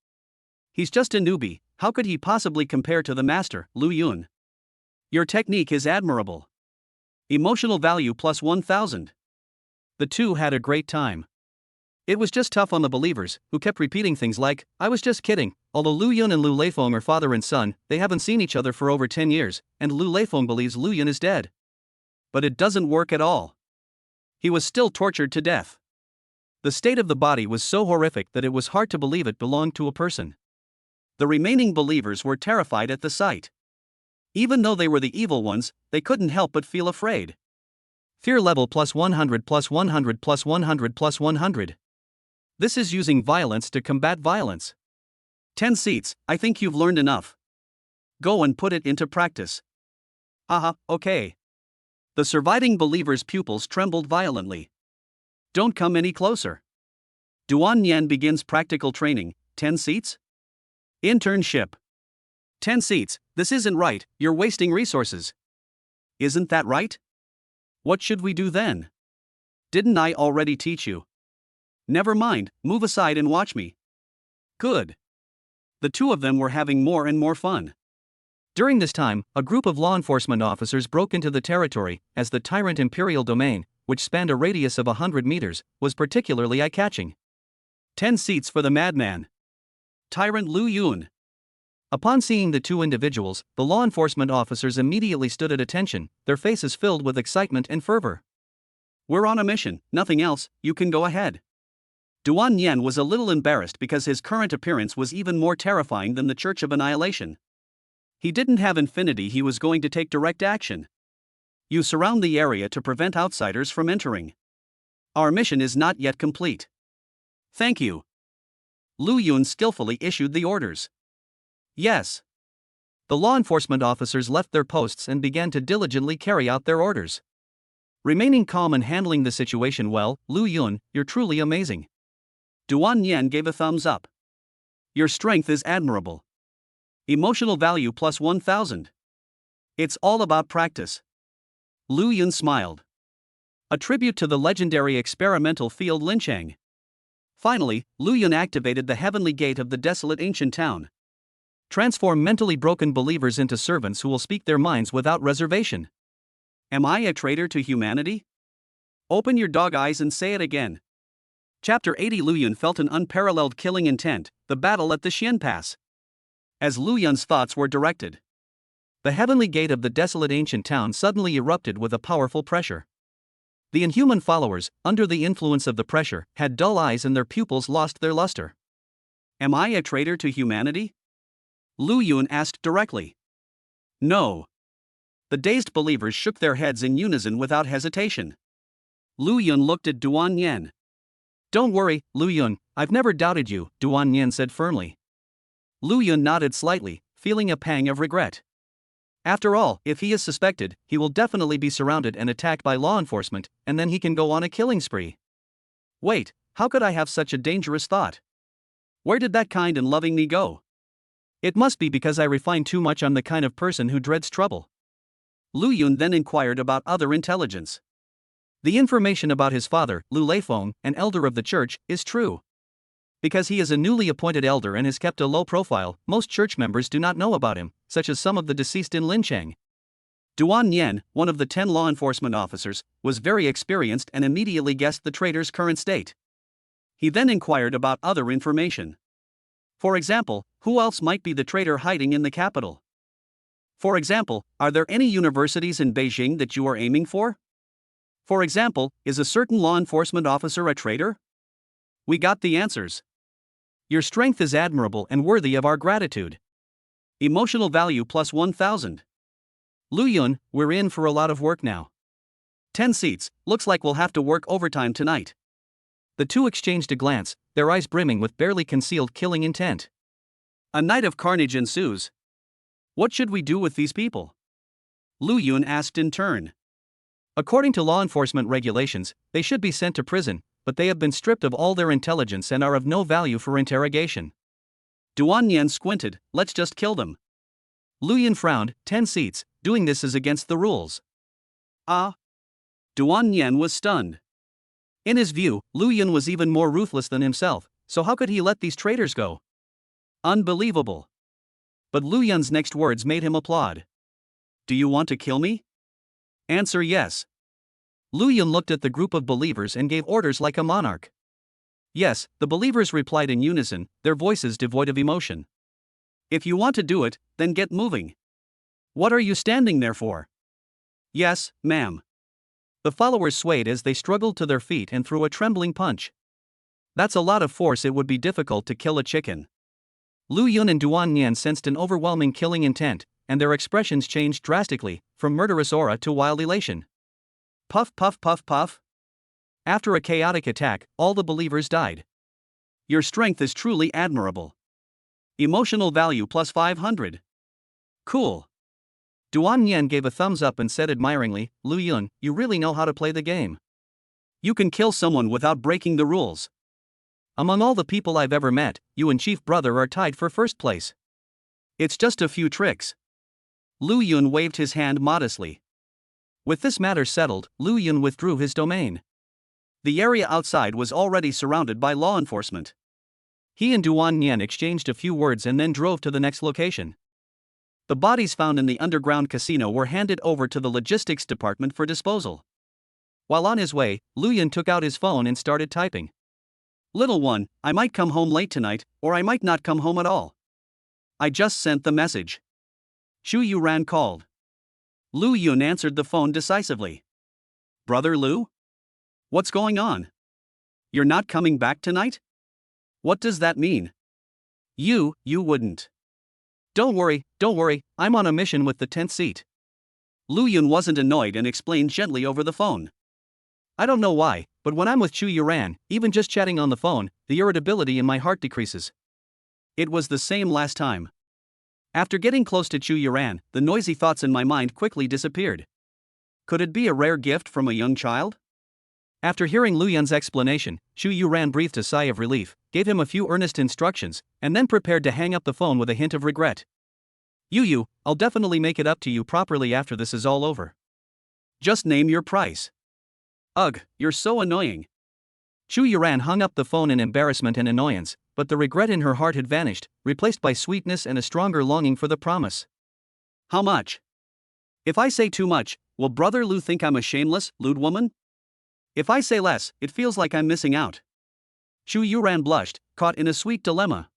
He's just a newbie, how could he possibly compare to the master, Lu Yun? Your technique is admirable. Emotional value plus 1,000. The two had a great time. It was just tough on the believers, who kept repeating things like, "I was just kidding." Although Lu Yun and Lu Leifeng are father and son, they haven't seen each other for over 10 years, and Lu Leifeng believes Lu Yun is dead. But it doesn't work at all. He was still tortured to death. The state of the body was so horrific that it was hard to believe it belonged to a person. The remaining believers were terrified at the sight. Even though they were the evil ones, they couldn't help but feel afraid. Fear level plus 100 plus 100 plus 100 plus 100. This is using violence to combat violence. 10 seats, I think you've learned enough. Go and put it into practice. Okay. The surviving believer's pupils trembled violently. Don't come any closer. Duan Yan begins practical training. 10 seats? Internship. 10 seats, this isn't right, you're wasting resources. Isn't that right? What should we do then? Didn't I already teach you? Never mind, move aside and watch me. Good. The two of them were having more and more fun. During this time, a group of law enforcement officers broke into the territory, as the tyrant imperial domain, which spanned a radius of 100 meters, was particularly eye-catching. 10 seats for the madman. Tyrant Lu Yun. Upon seeing the two individuals, the law enforcement officers immediately stood at attention, their faces filled with excitement and fervor. We're on a mission, nothing else, you can go ahead. Duan Yan was a little embarrassed because his current appearance was even more terrifying than the Church of Annihilation. He didn't have infinity, he was going to take direct action. You surround the area to prevent outsiders from entering. Our mission is not yet complete. Thank you. Lu Yun skillfully issued the orders. Yes. The law enforcement officers left their posts and began to diligently carry out their orders. Remaining calm and handling the situation well, Lu Yun, you're truly amazing. Duan Yan gave a thumbs up. Your strength is admirable. Emotional value plus 1000. It's all about practice. Lu Yun smiled. A tribute to the legendary experimental field Linchang. Finally, Lu Yun activated the heavenly gate of the desolate ancient town. Transform mentally broken believers into servants who will speak their minds without reservation. Am I a traitor to humanity? Open your dog eyes and say it again. Chapter 80. Lu Yun felt an unparalleled killing intent, the battle at the Xian Pass. As Lu Yun's thoughts were directed, the heavenly gate of the desolate ancient town suddenly erupted with a powerful pressure. The inhuman followers, under the influence of the pressure, had dull eyes and their pupils lost their luster. Am I a traitor to humanity? Lu Yun asked directly. No. The dazed believers shook their heads in unison without hesitation. Lu Yun looked at Duan Yan. Don't worry, Lu Yun, I've never doubted you, Duan Yan said firmly. Lu Yun nodded slightly, feeling a pang of regret. After all, if he is suspected, he will definitely be surrounded and attacked by law enforcement, and then he can go on a killing spree. Wait, how could I have such a dangerous thought? Where did that kind and loving me go? It must be because I refine too much. I'm the kind of person who dreads trouble. Lu Yun then inquired about other intelligence. The information about his father, Lu Leifeng, an elder of the church, is true. Because he is a newly appointed elder and has kept a low profile, most church members do not know about him, such as some of the deceased in Linchang. Duan Yan, one of the 10 law enforcement officers, was very experienced and immediately guessed the traitor's current state. He then inquired about other information. For example, who else might be the traitor hiding in the capital? For example, are there any universities in Beijing that you are aiming for? For example, is a certain law enforcement officer a traitor? We got the answers. Your strength is admirable and worthy of our gratitude. Emotional value plus 1000. Lu Yun, we're in for a lot of work now. 10 seats, looks like we'll have to work overtime tonight. The two exchanged a glance, their eyes brimming with barely concealed killing intent. A night of carnage ensues. What should we do with these people? Lu Yun asked in turn. According to law enforcement regulations, they should be sent to prison, but they have been stripped of all their intelligence and are of no value for interrogation. Duan Yan squinted, let's just kill them. Lu Yun frowned, 10 seats, doing this is against the rules. Duan Yan was stunned. In his view, Lu Yun was even more ruthless than himself, so how could he let these traitors go? Unbelievable. But Lu Yun's next words made him applaud. Do you want to kill me? Answer yes. Lu Yun looked at the group of believers and gave orders like a monarch. Yes, the believers replied in unison, their voices devoid of emotion. If you want to do it, then get moving. What are you standing there for? Yes, ma'am. The followers swayed as they struggled to their feet and threw a trembling punch. That's a lot of force. It would be difficult to kill a chicken. Lu Yun and Duan Nian sensed an overwhelming killing intent, and their expressions changed drastically, from murderous aura to wild elation. Puff puff puff puff. After a chaotic attack, all the believers died. Your strength is truly admirable. Emotional value plus 500. Cool. Duan Nian gave a thumbs up and said admiringly, Lu Yun, you really know how to play the game. You can kill someone without breaking the rules. Among all the people I've ever met, you and Chief Brother are tied for first place. It's just a few tricks. Lu Yun waved his hand modestly. With this matter settled, Lu Yun withdrew his domain. The area outside was already surrounded by law enforcement. He and Duan Nian exchanged a few words and then drove to the next location. The bodies found in the underground casino were handed over to the logistics department for disposal. While on his way, Lu Yun took out his phone and started typing. Little one, I might come home late tonight, or I might not come home at all. I just sent the message. Xu Yuran called. Lu Yun answered the phone decisively. Brother Lu? What's going on? You're not coming back tonight? What does that mean? You wouldn't. Don't worry, I'm on a mission with the 10th seat. Lu Yun wasn't annoyed and explained gently over the phone. I don't know why, but when I'm with Xu Yuran, even just chatting on the phone, the irritability in my heart decreases. It was the same last time. After getting close to Xu Yuran, the noisy thoughts in my mind quickly disappeared. Could it be a rare gift from a young child? After hearing Lu Yun's explanation, Xu Yuran breathed a sigh of relief, gave him a few earnest instructions, and then prepared to hang up the phone with a hint of regret. Yu, I'll definitely make it up to you properly after this is all over. Just name your price. Ugh, you're so annoying. Xu Yuran hung up the phone in embarrassment and annoyance, but the regret in her heart had vanished, replaced by sweetness and a stronger longing for the promise. How much? If I say too much, will Brother Lu think I'm a shameless, lewd woman? If I say less, it feels like I'm missing out. Xu Yuran blushed, caught in a sweet dilemma.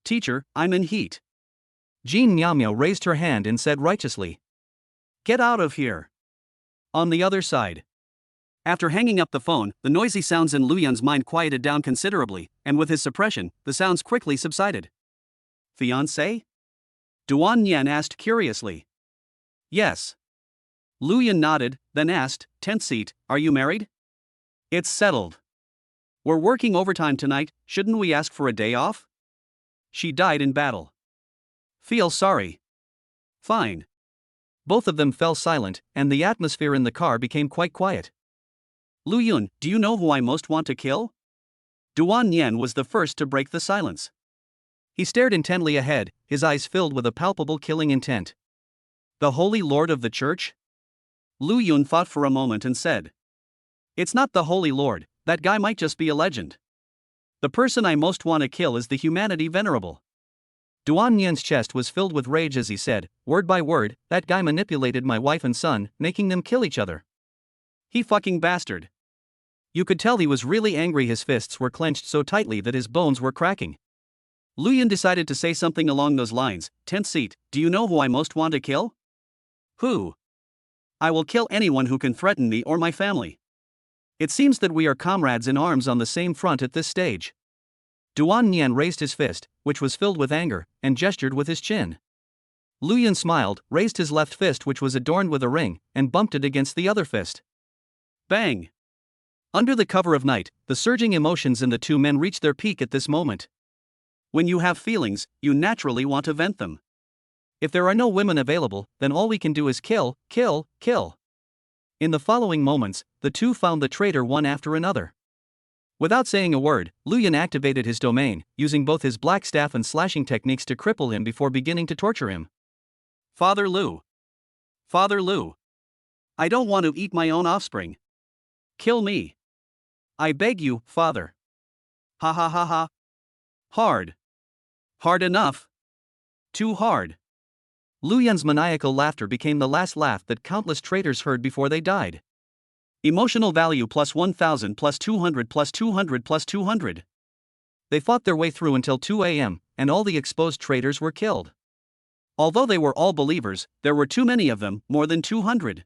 Teacher, I'm in heat. Jean Miao raised her hand and said righteously. Get out of here. On the other side. After hanging up the phone, the noisy sounds in Lu Yun's mind quieted down considerably, and with his suppression, the sounds quickly subsided. Fiancé? Duan Nian asked curiously. Yes. Lu Yun nodded, then asked, 10th seat, are you married? It's settled. We're working overtime tonight, shouldn't we ask for a day off? She died in battle. Feel sorry. Fine. Both of them fell silent, and the atmosphere in the car became quite quiet. Lu Yun, do you know who I most want to kill? Duan Nian was the first to break the silence. He stared intently ahead, his eyes filled with a palpable killing intent. The Holy Lord of the Church? Lu Yun thought for a moment and said. It's not the Holy Lord, that guy might just be a legend. The person I most want to kill is the humanity venerable. Duan Nian's chest was filled with rage as he said, word by word, that guy manipulated my wife and son, making them kill each other. He fucking bastard. You could tell he was really angry. His fists were clenched so tightly that his bones were cracking. Lu Yun decided to say something along those lines. 10th seat, do you know who I most want to kill? Who? I will kill anyone who can threaten me or my family. It seems that we are comrades in arms on the same front at this stage. Duan Nian raised his fist, which was filled with anger, and gestured with his chin. Lu Yun smiled, raised his left fist, which was adorned with a ring, and bumped it against the other fist. Bang! Under the cover of night, the surging emotions in the two men reached their peak at this moment. When you have feelings, you naturally want to vent them. If there are no women available, then all we can do is kill, kill, kill. In the following moments, the two found the traitor one after another. Without saying a word, Lu Yun activated his domain, using both his black staff and slashing techniques to cripple him before beginning to torture him. Father Lu. Father Lu. I don't want to eat my own offspring. Kill me. I beg you, Father. Ha ha ha ha. Hard. Hard enough. Too hard. Lu Yun's maniacal laughter became the last laugh that countless traitors heard before they died. Emotional value plus 1000 plus 200 plus 200 plus 200. They fought their way through until 2 a.m., and all the exposed traitors were killed. Although they were all believers, there were too many of them, more than 200.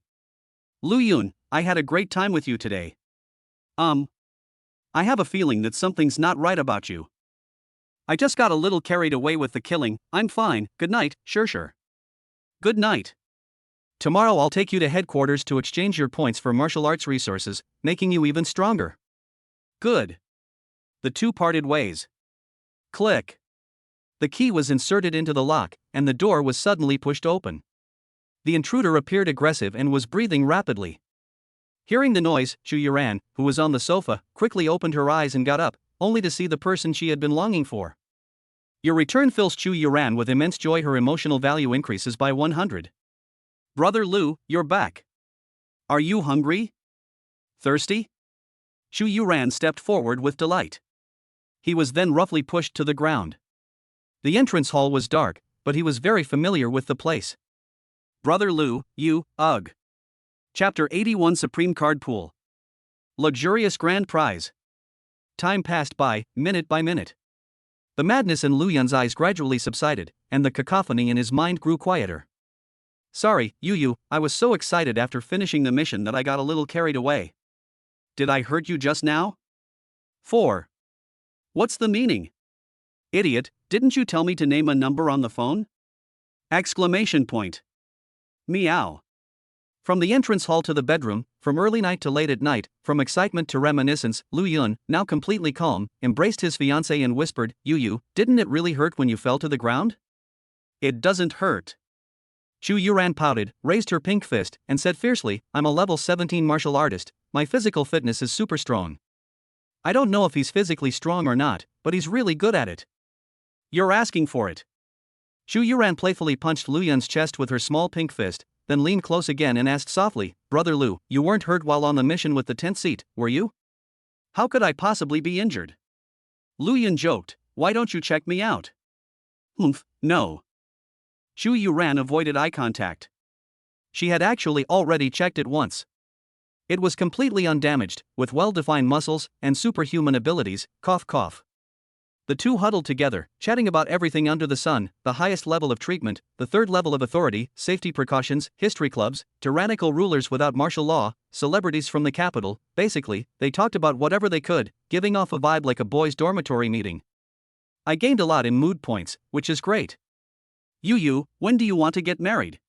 Lu Yun, I had a great time with you today. I have a feeling that something's not right about you. I just got a little carried away with the killing. I'm fine, good night, sure. Good night. Tomorrow I'll take you to headquarters to exchange your points for martial arts resources, making you even stronger. Good. The two parted ways. Click. The key was inserted into the lock, and the door was suddenly pushed open. The intruder appeared aggressive and was breathing rapidly. Hearing the noise, Chu Yuran, who was on the sofa, quickly opened her eyes and got up, only to see the person she had been longing for. Your return fills Chu Yuran with immense joy. Her emotional value increases by 100. Brother Lu, you're back. Are you hungry? Thirsty? Chu Yuran stepped forward with delight. He was then roughly pushed to the ground. The entrance hall was dark, but he was very familiar with the place. Brother Lu, ugh. Chapter 81 Supreme Card Pool. Luxurious Grand Prize. Time passed by, minute by minute. The madness in Lu Yun's eyes gradually subsided, and the cacophony in his mind grew quieter. Sorry, Yu, I was so excited after finishing the mission that I got a little carried away. Did I hurt you just now? 4. What's the meaning? Idiot, didn't you tell me to name a number on the phone? Exclamation point. Meow. From the entrance hall to the bedroom, from early night to late at night, from excitement to reminiscence, Lu Yun, now completely calm, embraced his fiancée and whispered, Yu, didn't it really hurt when you fell to the ground? It doesn't hurt. Chu Yuran pouted, raised her pink fist, and said fiercely, I'm a level 17 martial artist, my physical fitness is super strong. I don't know if he's physically strong or not, but he's really good at it. You're asking for it. Chu Yuran playfully punched Lu Yun's chest with her small pink fist, then leaned close again and asked softly, Brother Lu, you weren't hurt while on the mission with the tent seat, were you? How could I possibly be injured? Lu Yun joked, why don't you check me out? No. Chu Yuran avoided eye contact. She had actually already checked it once. It was completely undamaged, with well-defined muscles and superhuman abilities, cough. The two huddled together, chatting about everything under the sun, the highest level of treatment, the third level of authority, safety precautions, history clubs, tyrannical rulers without martial law, celebrities from the capital. Basically, they talked about whatever they could, giving off a vibe like a boys' dormitory meeting. I gained a lot in mood points, which is great. Yu, when do you want to get married?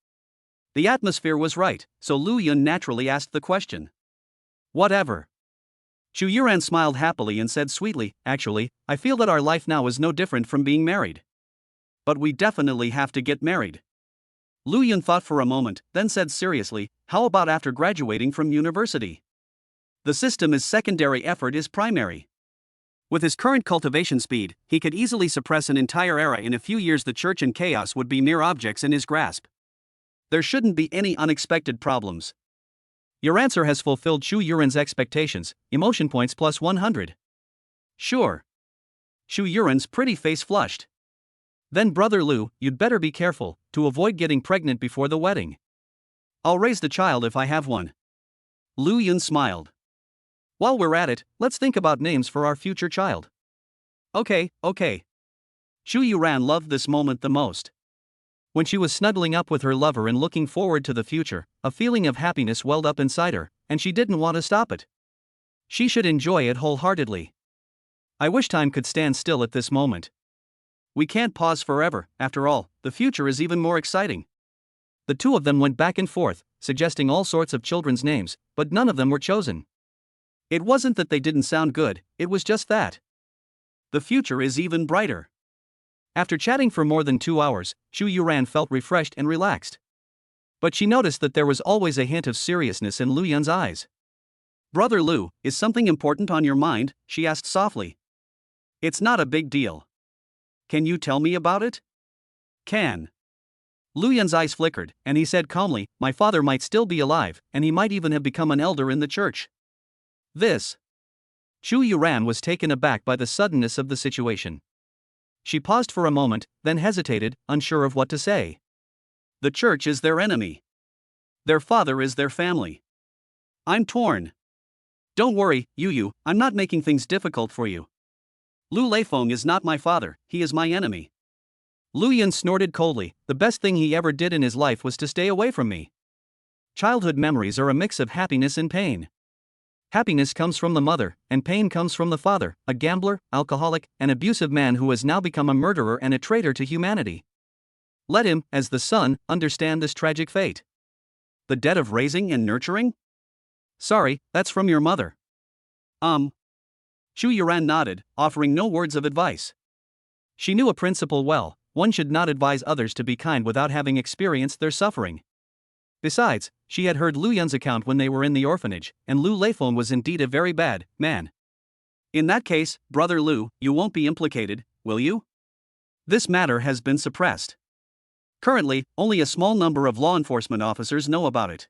The atmosphere was right, so Lu Yun naturally asked the question. Whatever. Chu Yuran smiled happily and said sweetly, actually, I feel that our life now is no different from being married. But we definitely have to get married. Lu Yun thought for a moment, then said seriously, how about after graduating from university? The system is secondary, effort is primary. With his current cultivation speed, he could easily suppress an entire era. In a few years the church and chaos would be mere objects in his grasp. There shouldn't be any unexpected problems. Your answer has fulfilled Chu Yuran's expectations, emotion points plus 100. Sure. Chu Yuran's pretty face flushed. Then Brother Lu, you'd better be careful, to avoid getting pregnant before the wedding. I'll raise the child if I have one. Lu Yun smiled. While we're at it, let's think about names for our future child. Okay. Chu Yuran loved this moment the most. When she was snuggling up with her lover and looking forward to the future, a feeling of happiness welled up inside her, and she didn't want to stop it. She should enjoy it wholeheartedly. I wish time could stand still at this moment. We can't pause forever, after all, the future is even more exciting. The two of them went back and forth, suggesting all sorts of children's names, but none of them were chosen. It wasn't that they didn't sound good, it was just that. The future is even brighter. After chatting for more than 2 hours, Chu Yuran felt refreshed and relaxed. But she noticed that there was always a hint of seriousness in Lu Yun's eyes. Brother Lu, is something important on your mind? She asked softly. It's not a big deal. Can you tell me about it? Can. Lu Yun's eyes flickered, and he said calmly, my father might still be alive, and he might even have become an elder in the church. This. Chu Yuran was taken aback by the suddenness of the situation. She paused for a moment, then hesitated, unsure of what to say. The church is their enemy. Their father is their family. I'm torn. Don't worry, Yu, I'm not making things difficult for you. Lu Leifeng is not my father, he is my enemy. Lu Yun snorted coldly. The best thing he ever did in his life was to stay away from me. Childhood memories are a mix of happiness and pain. Happiness comes from the mother, and pain comes from the father, a gambler, alcoholic, and abusive man who has now become a murderer and a traitor to humanity. Let him, as the son, understand this tragic fate. The debt of raising and nurturing? Sorry, that's from your mother. Shu Yuran nodded, offering no words of advice. She knew a principle well: one should not advise others to be kind without having experienced their suffering. Besides, she had heard Lu Yun's account when they were in the orphanage, and Lu Leifeng was indeed a very bad man. In that case, Brother Lu, you won't be implicated, will you? This matter has been suppressed. Currently, only a small number of law enforcement officers know about it.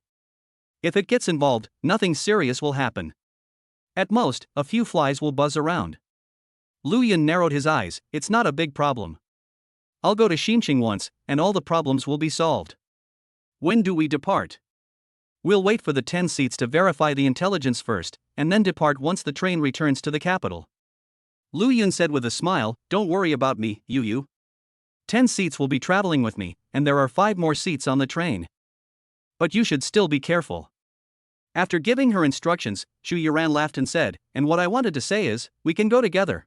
If it gets involved, nothing serious will happen. At most, a few flies will buzz around. Lu Yun narrowed his eyes. It's not a big problem. I'll go to Xinjiang once, and all the problems will be solved. When do we depart? We'll wait for the 10 seats to verify the intelligence first, and then depart once the train returns to the capital. Lu Yun said with a smile, don't worry about me, Yu. 10 seats will be traveling with me, and there are 5 more seats on the train. But you should still be careful. After giving her instructions, Shu Yuran laughed and said, and what I wanted to say is, we can go together.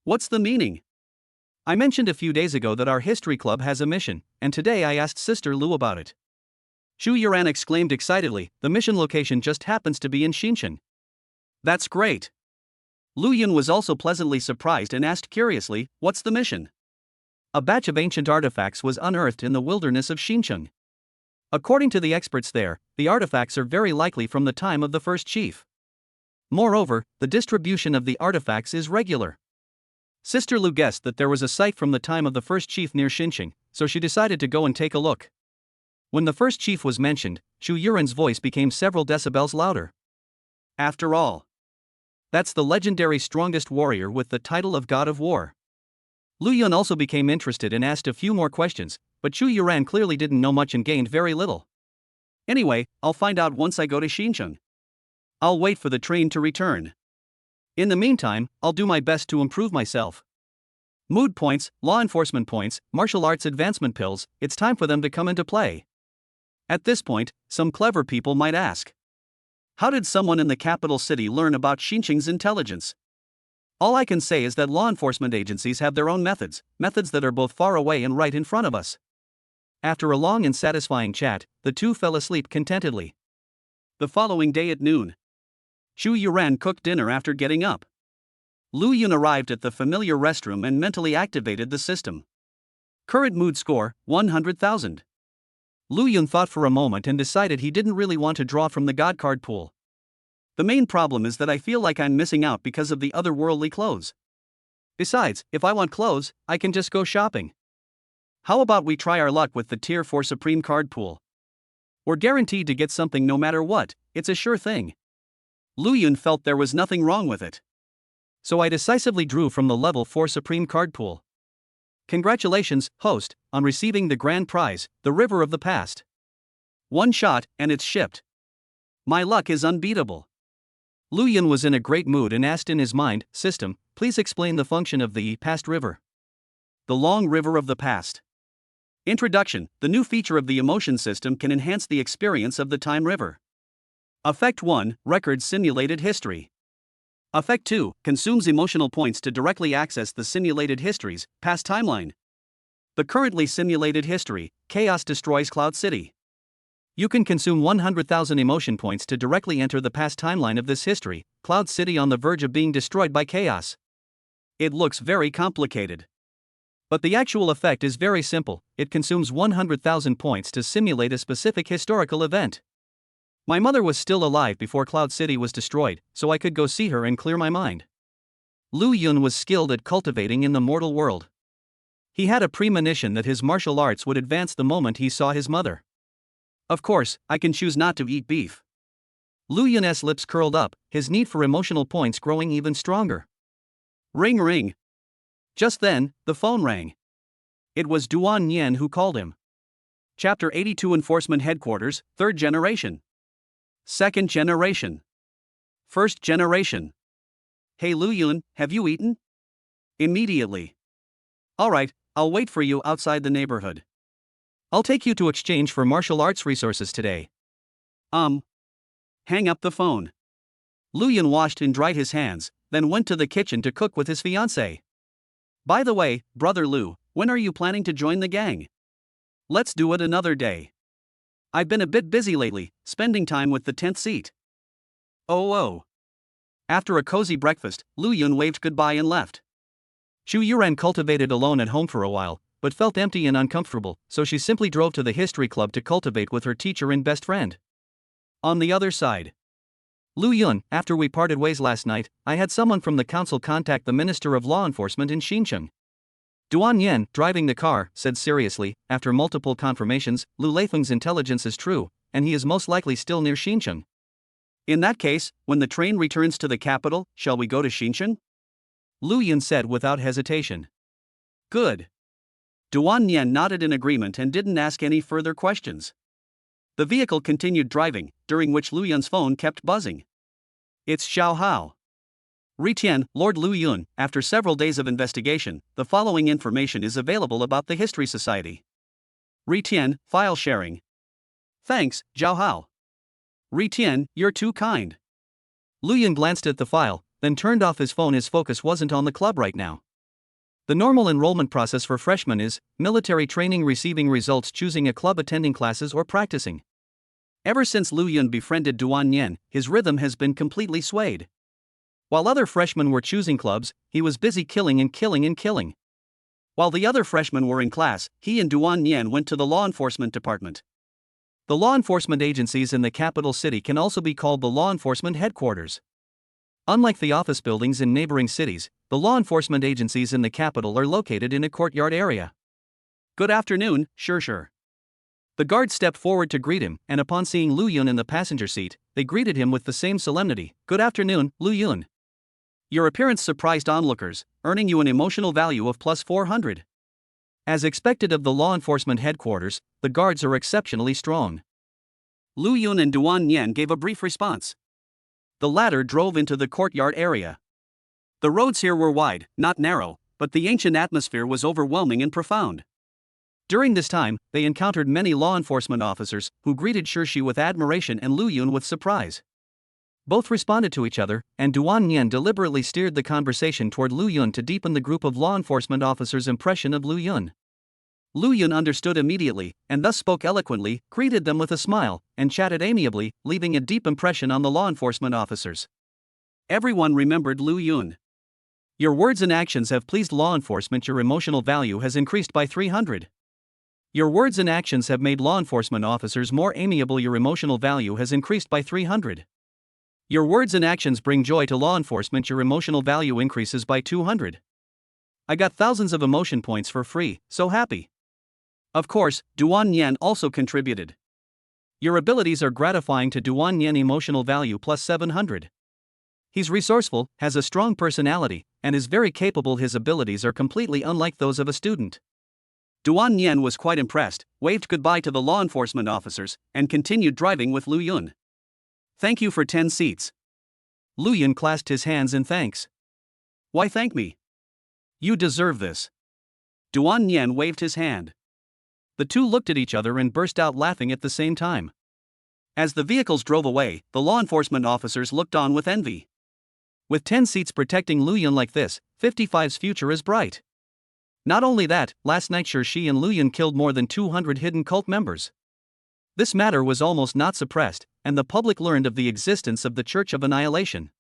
What's the meaning? I mentioned a few days ago that our history club has a mission, and today I asked Sister Lu about it. Shu Yuran exclaimed excitedly, the mission location just happens to be in Xinjiang. That's great. Lu Yun was also pleasantly surprised and asked curiously, what's the mission? A batch of ancient artifacts was unearthed in the wilderness of Xinjiang. According to the experts there, the artifacts are very likely from the time of the first chief. Moreover, the distribution of the artifacts is regular. Sister Lu guessed that there was a site from the time of the first chief near Xinjiang, so she decided to go and take a look. When the first chief was mentioned, Shu Yuran's voice became several decibels louder. After all, that's the legendary strongest warrior with the title of God of War. Lu Yun also became interested and asked a few more questions, but Shu Yuran clearly didn't know much and gained very little. Anyway, I'll find out once I go to Xinjiang. I'll wait for the train to return. In the meantime, I'll do my best to improve myself. Mood points, law enforcement points, martial arts advancement pills, it's time for them to come into play. At this point, some clever people might ask, how did someone in the capital city learn about Xinjiang's intelligence? All I can say is that law enforcement agencies have their own methods that are both far away and right in front of us. After a long and satisfying chat, the two fell asleep contentedly. The following day at noon, Shu Yuran cooked dinner after getting up. Lu Yun arrived at the familiar restroom and mentally activated the system. Current mood score, 100,000. Lu Yun thought for a moment and decided he didn't really want to draw from the God card pool. The main problem is that I feel like I'm missing out because of the otherworldly clothes. Besides, if I want clothes, I can just go shopping. How about we try our luck with the Tier 4 Supreme Card Pool? We're guaranteed to get something no matter what, it's a sure thing. Lu Yun felt there was nothing wrong with it. So I decisively drew from the Level 4 Supreme Card Pool. Congratulations, host, on receiving the grand prize, the River of the Past. One shot, and it's shipped. My luck is unbeatable. Lu Yun was in a great mood and asked in his mind, System, please explain the function of the past river. The long river of the past. Introduction. The new feature of the emotion system can enhance the experience of the time river. Effect 1. Records simulated history. Effect 2. Consumes emotional points to directly access the simulated history's past timeline. The currently simulated history, Chaos destroys Cloud City. You can consume 100,000 emotion points to directly enter the past timeline of this history, Cloud City on the verge of being destroyed by chaos. It looks very complicated. But the actual effect is very simple. It consumes 100,000 points to simulate a specific historical event. My mother was still alive before Cloud City was destroyed, so I could go see her and clear my mind. Lu Yun was skilled at cultivating in the mortal world. He had a premonition that his martial arts would advance the moment he saw his mother. Of course, I can choose not to eat beef. Lu Yun's lips curled up, his need for emotional points growing even stronger. Ring ring. Just then, the phone rang. It was Duan Nian who called him. Chapter 82 Enforcement Headquarters, 3rd Generation. 2nd Generation. First generation. Hey Lu Yun, have you eaten? Immediately. Alright, I'll wait for you outside the neighborhood. I'll take you to exchange for martial arts resources today. Hang up the phone. Lu Yun washed and dried his hands, then went to the kitchen to cook with his fiancée. By the way, brother Lu, when are you planning to join the gang? Let's do it another day. I've been a bit busy lately, spending time with the 10th seat. Oh. After a cozy breakfast, Lu Yun waved goodbye and left. Xu Yuran cultivated alone at home for a while, but felt empty and uncomfortable, so she simply drove to the history club to cultivate with her teacher and best friend. On the other side. Lu Yun, after we parted ways last night, I had someone from the council contact the Minister of Law Enforcement in Xinjiang. Duan Yan, driving the car, said seriously, after multiple confirmations, Lu Leifeng's intelligence is true, and he is most likely still near Xinjiang. In that case, when the train returns to the capital, shall we go to Xinjiang? Lu Yun said without hesitation. Good. Duan Yan nodded in agreement and didn't ask any further questions. The vehicle continued driving, during which Lu Yun's phone kept buzzing. It's Xiao Hao. Ritian, Lord Lu Yun, after several days of investigation, the following information is available about the History Society. Ritian, file sharing. Thanks, Zhao Hao. Ritian, you're too kind. Lu Yun glanced at the file, then turned off his phone. His focus wasn't on the club right now. The normal enrollment process for freshmen is military training, receiving results, choosing a club, attending classes, or practicing. Ever since Lu Yun befriended Duan Yan, his rhythm has been completely swayed. While other freshmen were choosing clubs, he was busy killing and killing and killing. While the other freshmen were in class, he and Duan Yan went to the law enforcement department. The law enforcement agencies in the capital city can also be called the law enforcement headquarters. Unlike the office buildings in neighboring cities, the law enforcement agencies in the capital are located in a courtyard area. Good afternoon, sure. The guard stepped forward to greet him, and upon seeing Lu Yun in the passenger seat, they greeted him with the same solemnity. Good afternoon, Lu Yun. Your appearance surprised onlookers, earning you an emotional value of plus 400. As expected of the law enforcement headquarters, the guards are exceptionally strong. Lu Yun and Duan Yan gave a brief response. The latter drove into the courtyard area. The roads here were wide, not narrow, but the ancient atmosphere was overwhelming and profound. During this time, they encountered many law enforcement officers, who greeted Shi with admiration and Lu Yun with surprise. Both responded to each other, and Duan Yan deliberately steered the conversation toward Lu Yun to deepen the group of law enforcement officers' impression of Lu Yun. Lu Yun understood immediately, and thus spoke eloquently, greeted them with a smile, and chatted amiably, leaving a deep impression on the law enforcement officers. Everyone remembered Lu Yun. Your words and actions have pleased law enforcement. Your emotional value has increased by 300. Your words and actions have made law enforcement officers more amiable. Your emotional value has increased by 300. Your words and actions bring joy to law enforcement. Your emotional value increases by 200. I got thousands of emotion points for free, so happy. Of course, Duan Yan also contributed. Your abilities are gratifying to Duan Yan, emotional value plus 700. He's resourceful, has a strong personality, and is very capable. His abilities are completely unlike those of a student. Duan Yan was quite impressed, waved goodbye to the law enforcement officers, and continued driving with Lu Yun. Thank you for 10 seats. Lu Yun clasped his hands in thanks. Why thank me? You deserve this. Duan Yan waved his hand. The two looked at each other and burst out laughing at the same time. As the vehicles drove away, the law enforcement officers looked on with envy. With 10 seats protecting Lu Yun like this, 55's future is bright. Not only that, last night Shi and Lu Yun killed more than 200 hidden cult members. This matter was almost not suppressed, and the public learned of the existence of the Church of Annihilation.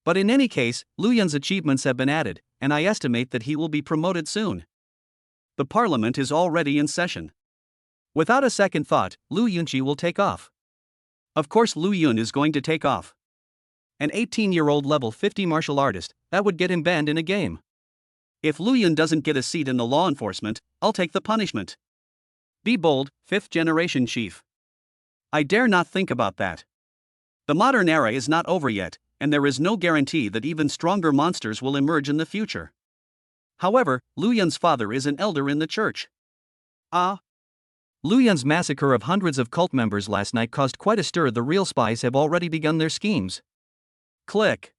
But in any case, Lu Yun's achievements have been added, and I estimate that he will be promoted soon. The parliament is already in session. Without a second thought, Lu Yunqi will take off. Of course Lu Yun is going to take off. An 18-year-old level 50 martial artist, that would get him banned in a game. If Lu Yun doesn't get a seat in the law enforcement, I'll take the punishment. Be bold, 5th generation chief. I dare not think about that. The modern era is not over yet, and there is no guarantee that even stronger monsters will emerge in the future. However, Lu Yun's father is an elder in the church. Lu Yun's massacre of hundreds of cult members last night caused quite a stir. The real spies have already begun their schemes. Click.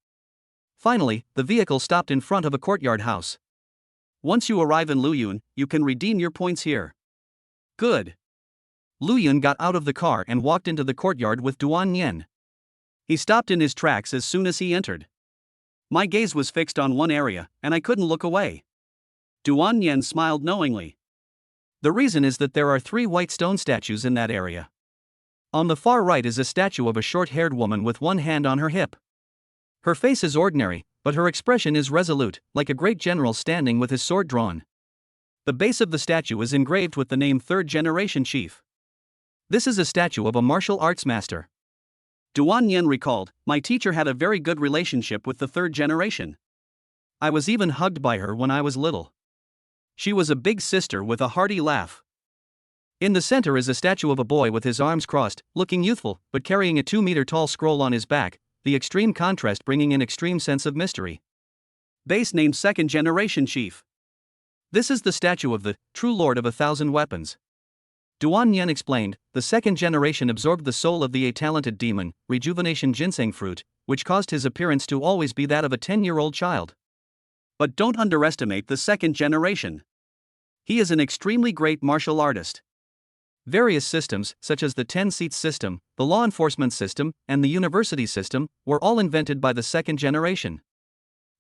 Finally, the vehicle stopped in front of a courtyard house. Once you arrive in Luyun, you can redeem your points here. Good. Luyun got out of the car and walked into the courtyard with Duan Yen. He stopped in his tracks as soon as he entered. My gaze was fixed on one area, and I couldn't look away. Duan Yen smiled knowingly. The reason is that there are 3 white stone statues in that area. On the far right is a statue of a short-haired woman with one hand on her hip. Her face is ordinary, but her expression is resolute, like a great general standing with his sword drawn. The base of the statue is engraved with the name Third Generation Chief. This is a statue of a martial arts master. Duan Yen recalled, my teacher had a very good relationship with the third generation. I was even hugged by her when I was little. She was a big sister with a hearty laugh. In the center is a statue of a boy with his arms crossed, looking youthful, but carrying a 2-meter-tall scroll on his back, the extreme contrast bringing an extreme sense of mystery. Base named Second Generation Chief. This is the statue of the true lord of 1,000 weapons. Duan Yen explained, the second generation absorbed the soul of the talented demon, rejuvenation ginseng fruit, which caused his appearance to always be that of a 10-year-old child. But don't underestimate the second generation. He is an extremely great martial artist. Various systems, such as the 10-seats system, the law enforcement system, and the university system, were all invented by the second generation.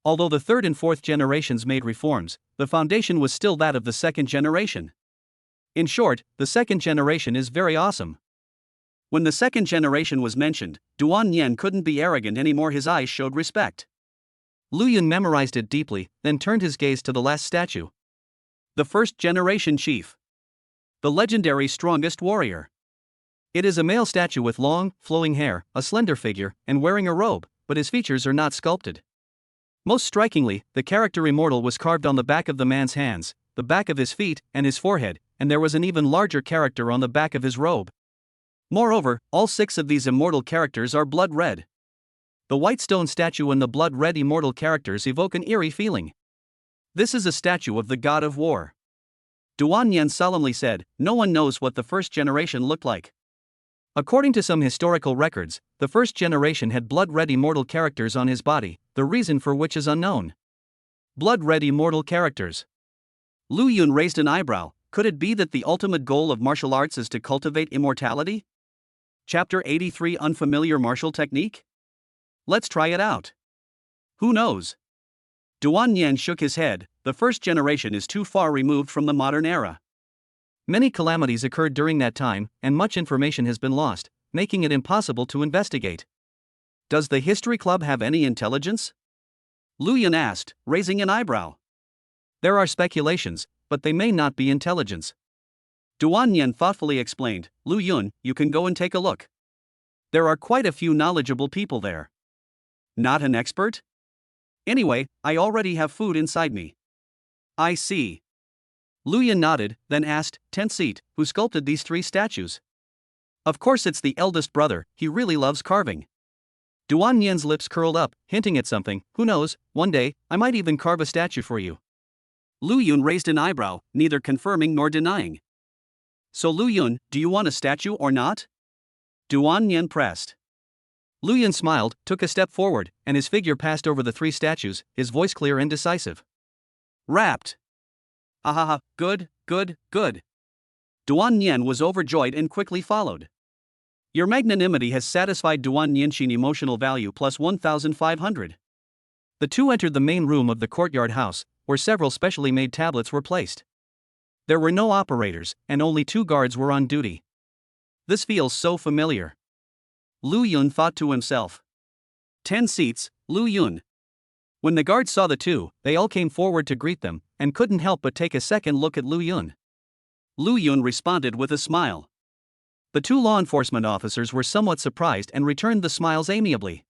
Although the third and fourth generations made reforms, the foundation was still that of the second generation. In short, the second generation is very awesome. When the second generation was mentioned, Duan Yen couldn't be arrogant anymore, his eyes showed respect. Luyun memorized it deeply, then turned his gaze to the last statue. The first generation chief. The legendary strongest warrior. It is a male statue with long, flowing hair, a slender figure, and wearing a robe, but his features are not sculpted. Most strikingly, the character immortal was carved on the back of the man's hands, the back of his feet, and his forehead, and there was an even larger character on the back of his robe. Moreover, all 6 of these immortal characters are blood red. The white stone statue and the blood red immortal characters evoke an eerie feeling. This is a statue of the god of war. Duan Yen solemnly said, no one knows what the first generation looked like. According to some historical records, the first generation had blood red immortal characters on his body, the reason for which is unknown. Blood red immortal characters. Luyun raised an eyebrow. Could it be that the ultimate goal of martial arts is to cultivate immortality? Chapter 83 Unfamiliar Martial Technique? Let's try it out. Who knows? Duan Yen shook his head, the first generation is too far removed from the modern era. Many calamities occurred during that time, and much information has been lost, making it impossible to investigate. Does the History Club have any intelligence? Luyun asked, raising an eyebrow. There are speculations, but they may not be intelligence. Duan Yen thoughtfully explained, Luyun, you can go and take a look. There are quite a few knowledgeable people there. Not an expert? Anyway, I already have food inside me. I see. Luyun nodded, then asked, 10th seat, who sculpted these 3 statues? Of course it's the eldest brother, he really loves carving. Duan Yen's lips curled up, hinting at something, who knows, one day, I might even carve a statue for you. Luyun raised an eyebrow, neither confirming nor denying. So Luyun, do you want a statue or not? Duan Yen pressed. Luyun smiled, took a step forward, and his figure passed over the 3 statues, his voice clear and decisive. Wrapped. Ahaha, good, good, good. Duan Yen was overjoyed and quickly followed. Your magnanimity has satisfied Duan Yenshin emotional value plus 1,500. The 2 entered the main room of the courtyard house, where several specially made tablets were placed. There were no operators, and only 2 guards were on duty. This feels so familiar. Luyun thought to himself. 10 seats, Luyun. When the guards saw the 2, they all came forward to greet them, and couldn't help but take a second look at Luyun. Luyun responded with a smile. The 2 law enforcement officers were somewhat surprised and returned the smiles amiably.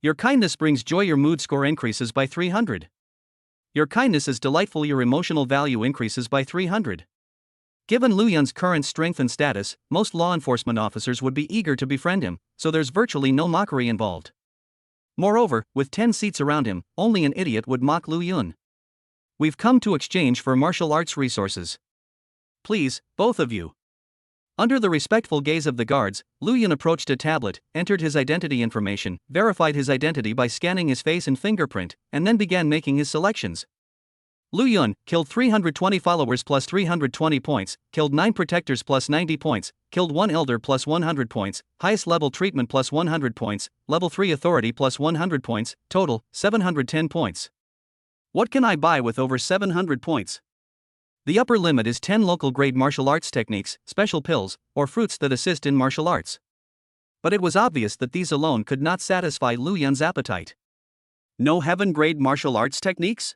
Your kindness brings joy, your mood score increases by 300. Your kindness is delightful, your emotional value increases by 300. Given Luyun's current strength and status, most law enforcement officers would be eager to befriend him, so there's virtually no mockery involved. Moreover, with 10 seats around him, only an idiot would mock Luyun. We've come to exchange for martial arts resources. Please, both of you. Under the respectful gaze of the guards, Lu Yun approached a tablet, entered his identity information, verified his identity by scanning his face and fingerprint, and then began making his selections. Lu Yun killed 320 followers plus 320 points, killed 9 protectors plus 90 points, killed 1 elder plus 100 points, highest level treatment plus 100 points, level 3 authority plus 100 points, total 710 points. What can I buy with over 700 points? The upper limit is 10 local grade martial arts techniques, special pills, or fruits that assist in martial arts. But it was obvious that these alone could not satisfy Lu Yun's appetite. No heaven grade martial arts techniques?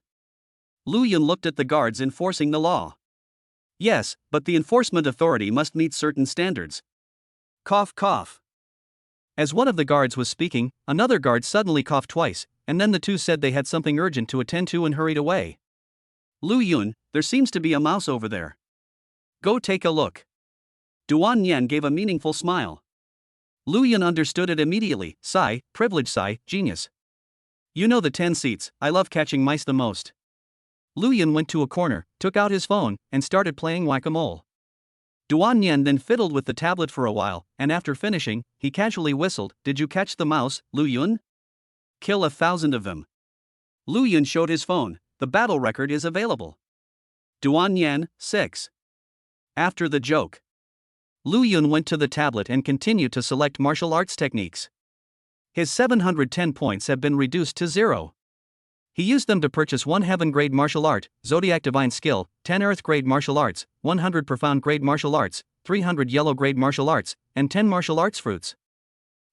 Lu Yun looked at the guards enforcing the law. Yes, but the enforcement authority must meet certain standards. Cough, cough. As one of the guards was speaking, another guard suddenly coughed twice, and then the two said they had something urgent to attend to and hurried away. Lu Yun, there seems to be a mouse over there. Go take a look. Duan Yan gave a meaningful smile. Lu Yun understood it immediately. Sigh, privilege sigh, genius. You know the 10 seats, I love catching mice the most. Lu Yun went to a corner, took out his phone, and started playing whack-a-mole. Duan Yan then fiddled with the tablet for a while, and after finishing, he casually whistled, Did you catch the mouse, Lu Yun? Kill 1,000 of them. Lu Yun showed his phone. The battle record is available. Duan Yan, 6. After the joke, Lu Yun went to the tablet and continued to select martial arts techniques. His 710 points have been reduced to 0. He used them to purchase 1 heaven grade martial art, Zodiac divine skill, 10 earth grade martial arts, 100 profound grade martial arts, 300 yellow grade martial arts, and 10 martial arts fruits.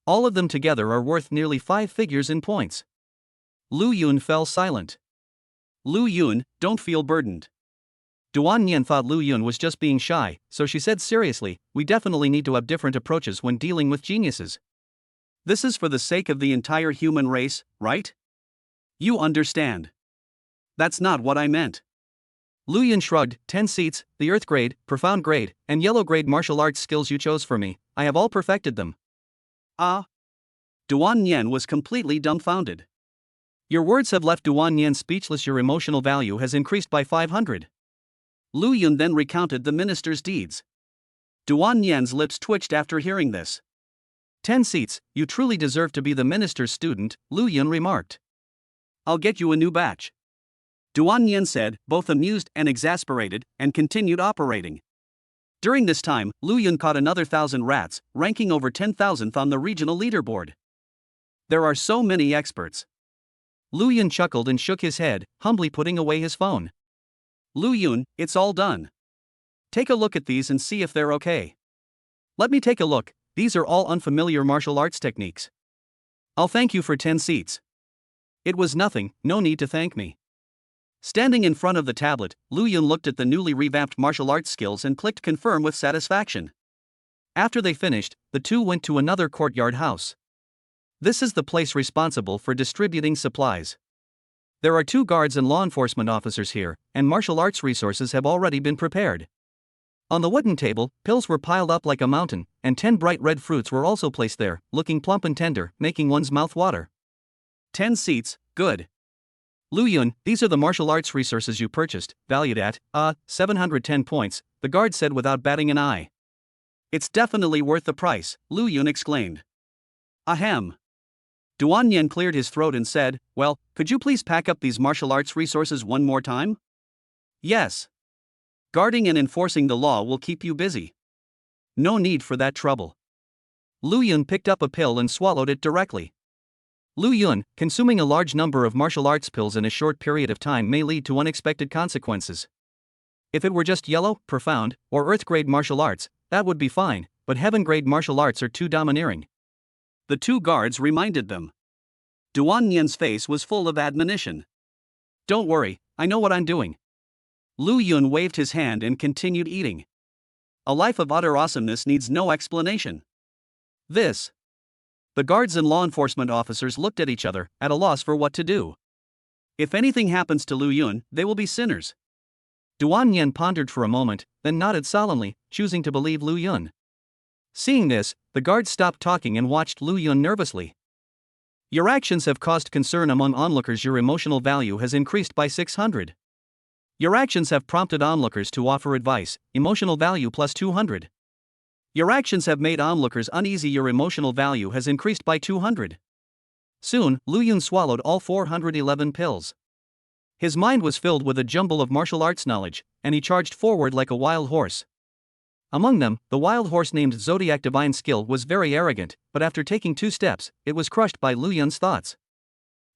All of them together are worth nearly 5 figures in points. Lu Yun fell silent. Lu Yun, don't feel burdened. Duan Yan thought Lu Yun was just being shy, so she said seriously, we definitely need to have different approaches when dealing with geniuses. This is for the sake of the entire human race, right? You understand. That's not what I meant. Lu Yun shrugged. 10 seats, the earth grade, profound grade, and yellow grade martial arts skills you chose for me, I have all perfected them. Ah. Duan Yan was completely dumbfounded. Your words have left Duan Yan speechless. Your emotional value has increased by 500. Lu Yun then recounted the minister's deeds. Duan Yan's lips twitched after hearing this. 10 seats, you truly deserve to be the minister's student, Lu Yun remarked. I'll get you a new batch. Duan Yan said, both amused and exasperated, and continued operating. During this time, Lu Yun caught another 1,000 rats, ranking over 10,000th on the regional leaderboard. There are so many experts. Lu Yun chuckled and shook his head, humbly putting away his phone. Lu Yun, it's all done. Take a look at these and see if they're okay. Let me take a look, these are all unfamiliar martial arts techniques. I'll thank you for 10 seats. It was nothing, no need to thank me. Standing in front of the tablet, Lu Yun looked at the newly revamped martial arts skills and clicked confirm with satisfaction. After they finished, the two went to another courtyard house. This is the place responsible for distributing supplies. There are 2 guards and law enforcement officers here, and martial arts resources have already been prepared. On the wooden table, pills were piled up like a mountain, and 10 bright red fruits were also placed there, looking plump and tender, making one's mouth water. 10 seats, good. Lu Yun, these are the martial arts resources you purchased, valued at, 710 points, the guard said without batting an eye. It's definitely worth the price, Lu Yun exclaimed. Ahem. Duan Yan cleared his throat and said, well, could you please pack up these martial arts resources one more time? Yes. Guarding and enforcing the law will keep you busy. No need for that trouble. Lu Yun picked up a pill and swallowed it directly. Lu Yun, consuming a large number of martial arts pills in a short period of time may lead to unexpected consequences. If it were just yellow, profound, or earth grade martial arts, that would be fine, but heaven grade martial arts are too domineering. The 2 guards reminded them. Duan Yan's face was full of admonition. Don't worry, I know what I'm doing. Lu Yun waved his hand and continued eating. A life of utter awesomeness needs no explanation. This. The guards and law enforcement officers looked at each other, at a loss for what to do. If anything happens to Lu Yun, they will be sinners. Duan Yan pondered for a moment, then nodded solemnly, choosing to believe Lu Yun. Seeing this, the guards stopped talking and watched Lu Yun nervously. Your actions have caused concern among onlookers. Your emotional value has increased by 600. Your actions have prompted onlookers to offer advice, emotional value plus 200. Your actions have made onlookers uneasy. Your emotional value has increased by 200. Soon, Lu Yun swallowed all 411 pills. His mind was filled with a jumble of martial arts knowledge, and he charged forward like a wild horse. Among them, the wild horse named Zodiac Divine Skill was very arrogant, but after taking 2 steps, it was crushed by Lu Yun's thoughts.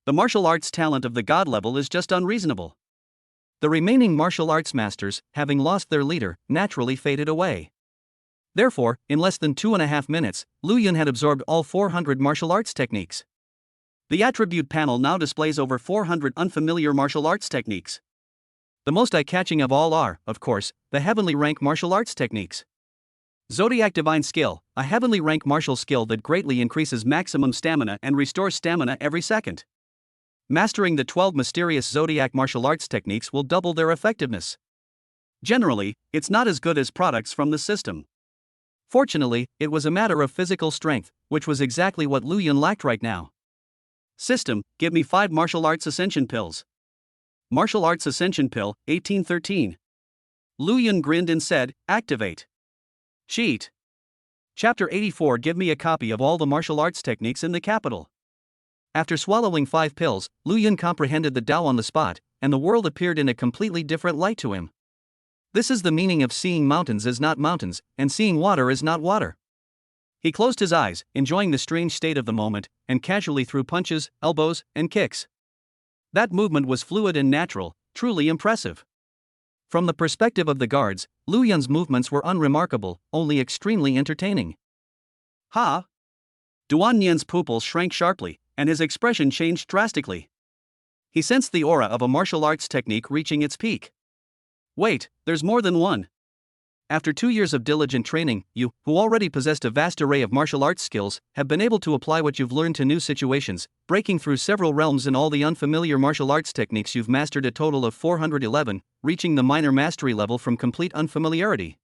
The martial arts talent of the god level is just unreasonable. The remaining martial arts masters, having lost their leader, naturally faded away. Therefore, in less than 2.5 minutes, Lu Yun had absorbed all 400 martial arts techniques. The attribute panel now displays over 400 unfamiliar martial arts techniques. The most eye-catching of all are, of course, the heavenly rank martial arts techniques. Zodiac Divine Skill, a heavenly rank martial skill that greatly increases maximum stamina and restores stamina every second. Mastering the 12 mysterious Zodiac martial arts techniques will double their effectiveness. Generally, it's not as good as products from the system. Fortunately, it was a matter of physical strength, which was exactly what Lu Yun lacked right now. System, give me 5 martial arts ascension pills. Martial arts ascension pill, 1813. Lu Yun grinned and said, activate. Cheat. Chapter 84. Give me a copy of all the martial arts techniques in the capital. After swallowing 5 pills, Lu Yun comprehended the Tao on the spot, and the world appeared in a completely different light to him. This is the meaning of seeing mountains as not mountains, and seeing water as not water. He closed his eyes, enjoying the strange state of the moment, and casually threw punches, elbows, and kicks. That movement was fluid and natural, truly impressive. From the perspective of the guards, Lu Yun's movements were unremarkable, only extremely entertaining. Ha! Duan Yan's pupils shrank sharply, and his expression changed drastically. He sensed the aura of a martial arts technique reaching its peak. Wait, there's more than one. After 2 years of diligent training, you, who already possessed a vast array of martial arts skills, have been able to apply what you've learned to new situations, breaking through several realms in all the unfamiliar martial arts techniques. You've mastered a total of 411, reaching the minor mastery level from complete unfamiliarity.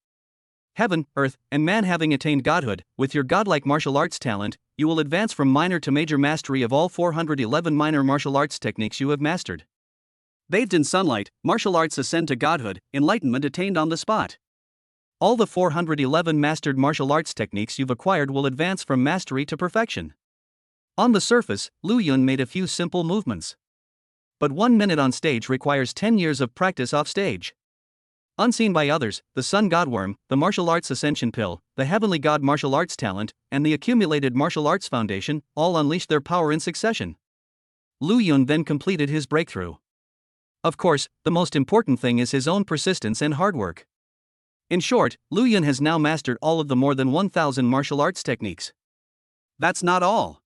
Heaven, earth, and man having attained godhood, with your godlike martial arts talent, you will advance from minor to major mastery of all 411 minor martial arts techniques you have mastered. Bathed in sunlight, martial arts ascend to godhood, enlightenment attained on the spot. All the 411 mastered martial arts techniques you've acquired will advance from mastery to perfection. On the surface, Lu Yun made a few simple movements. But 1 minute on stage requires 10 years of practice off stage. Unseen by others, the Sun Godworm, the Martial Arts Ascension Pill, the Heavenly God Martial Arts Talent, and the Accumulated Martial Arts Foundation all unleashed their power in succession. Lu Yun then completed his breakthrough. Of course, the most important thing is his own persistence and hard work. In short, Lu Yun has now mastered all of the more than 1,000 martial arts techniques. That's not all.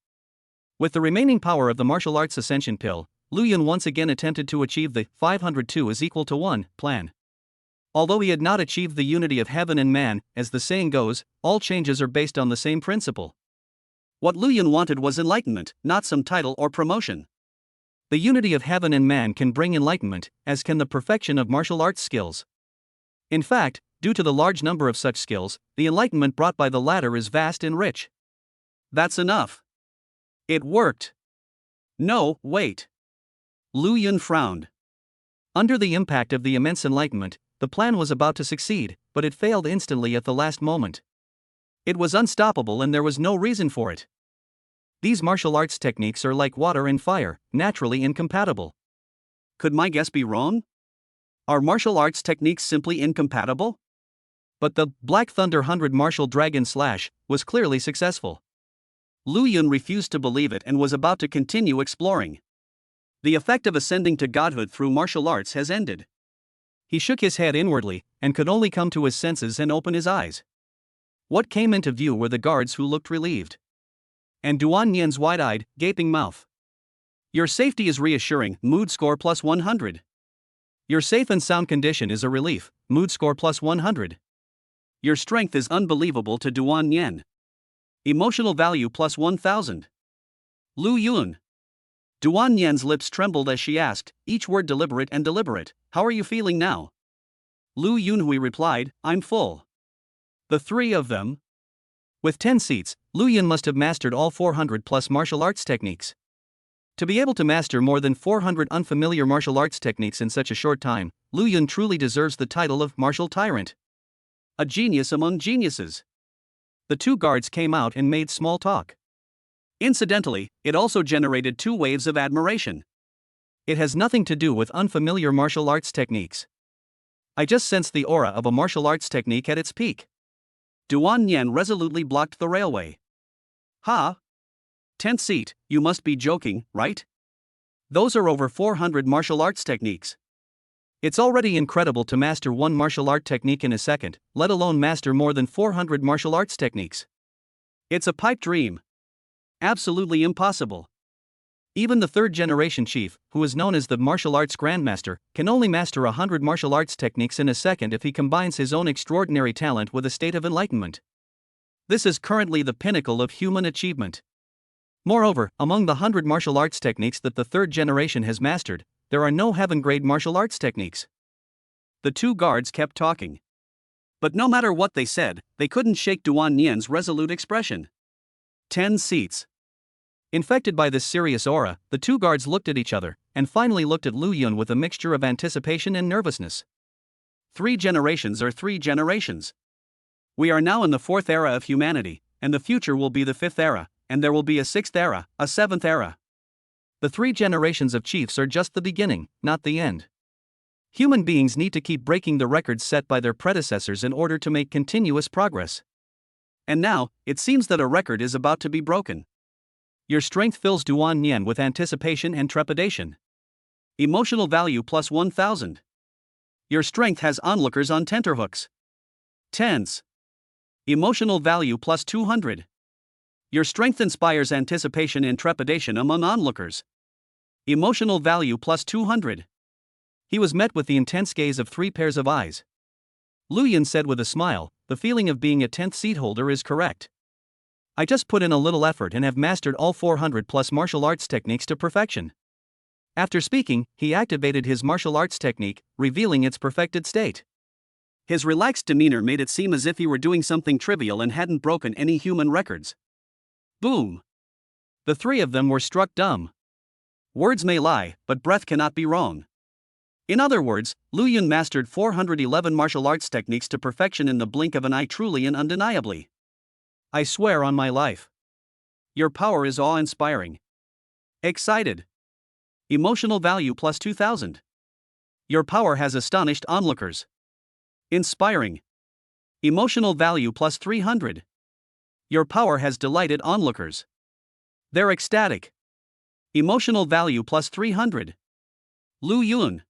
With the remaining power of the Martial Arts Ascension Pill, Lu Yun once again attempted to achieve the 502 is equal to 1 plan. Although he had not achieved the unity of heaven and man, as the saying goes, all changes are based on the same principle. What Lu Yun wanted was enlightenment, not some title or promotion. The unity of heaven and man can bring enlightenment, as can the perfection of martial arts skills. In fact, due to the large number of such skills, the enlightenment brought by the latter is vast and rich. That's enough. It worked. No, wait. Lu Yun frowned. Under the impact of the immense enlightenment, the plan was about to succeed, but it failed instantly at the last moment. It was unstoppable and there was no reason for it. These martial arts techniques are like water and fire, naturally incompatible. Could my guess be wrong? Are martial arts techniques simply incompatible? But the Black Thunder 100 Martial Dragon Slash was clearly successful. Lu Yun refused to believe it and was about to continue exploring. The effect of ascending to godhood through martial arts has ended. He shook his head inwardly, and could only come to his senses and open his eyes. What came into view were the guards who looked relieved. And Duan Yan's wide-eyed, gaping mouth. Your safety is reassuring, mood score plus 100. Your safe and sound condition is a relief, mood score plus 100. Your strength is unbelievable to Duan Yan. Emotional value plus 1000. Lu Yun. Duan Yan's lips trembled as she asked, each word deliberate and deliberate, how are you feeling now? Lu Yunhui replied, I'm full. The three of them? With 10 seats, Lu Yun must have mastered all 400 plus martial arts techniques. To be able to master more than 400 unfamiliar martial arts techniques in such a short time, Lu Yun truly deserves the title of martial tyrant. A genius among geniuses. The two guards came out and made small talk. Incidentally, it also generated two waves of admiration. It has nothing to do with unfamiliar martial arts techniques. I just sensed the aura of a martial arts technique at its peak. Duan Nian resolutely blocked the railway. Ha! 10th seat, you must be joking, right? Those are over 400 martial arts techniques. It's already incredible to master one martial art technique in a second, let alone master more than 400 martial arts techniques. It's a pipe dream. Absolutely impossible. Even the third-generation chief, who is known as the martial arts grandmaster, can only master 100 martial arts techniques in a second if he combines his own extraordinary talent with a state of enlightenment. This is currently the pinnacle of human achievement. Moreover, among the 100 martial arts techniques that the third generation has mastered, there are no heaven-grade martial arts techniques. The two guards kept talking. But no matter what they said, they couldn't shake Duan Nian's resolute expression. 10 seats. Infected by this serious aura, the two guards looked at each other, and finally looked at Lu Yun with a mixture of anticipation and nervousness. 3 generations are 3 generations. We are now in the 4th era of humanity, and the future will be the 5th era, and there will be a 6th era, a 7th era. The 3 generations of chiefs are just the beginning, not the end. Human beings need to keep breaking the records set by their predecessors in order to make continuous progress. And now, it seems that a record is about to be broken. Your strength fills Duan Nian with anticipation and trepidation. Emotional value plus 1000. Your strength has onlookers on tenterhooks. Tense. Emotional value plus 200. Your strength inspires anticipation and trepidation among onlookers. Emotional value plus 200. He was met with the intense gaze of 3 pairs of eyes. Lu Yun said with a smile, the feeling of being a 10th seat holder is correct. I just put in a little effort and have mastered all 400 plus martial arts techniques to perfection. After speaking, he activated his martial arts technique, revealing its perfected state. His relaxed demeanor made it seem as if he were doing something trivial and hadn't broken any human records. Boom! The 3 of them were struck dumb. Words may lie, but breath cannot be wrong. In other words, Lu Yun mastered 411 martial arts techniques to perfection in the blink of an eye, truly and undeniably. I swear on my life. Your power is awe-inspiring. Excited. Emotional value plus 2000. Your power has astonished onlookers. Inspiring. Emotional value plus 300. Your power has delighted onlookers. They're ecstatic. Emotional value plus 300. Lu Yun.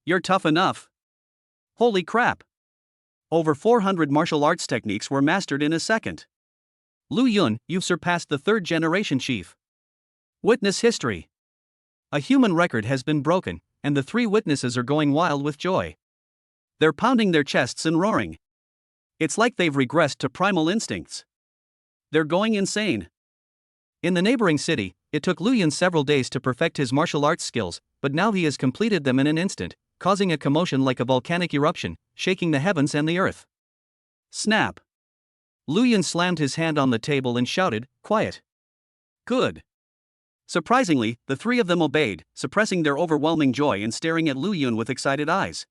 You're tough enough. Holy crap. Over 400 martial arts techniques were mastered in a second. Lu Yun, you've surpassed the 3rd generation chief. Witness history. A human record has been broken, and the 3 witnesses are going wild with joy. They're pounding their chests and roaring. It's like they've regressed to primal instincts. They're going insane. In the neighboring city, it took Lu Yun several days to perfect his martial arts skills, but now he has completed them in an instant, causing a commotion like a volcanic eruption, shaking the heavens and the earth. Snap. Lu Yun slammed his hand on the table and shouted, "Quiet." Good. Surprisingly, the 3 of them obeyed, suppressing their overwhelming joy and staring at Lu Yun with excited eyes.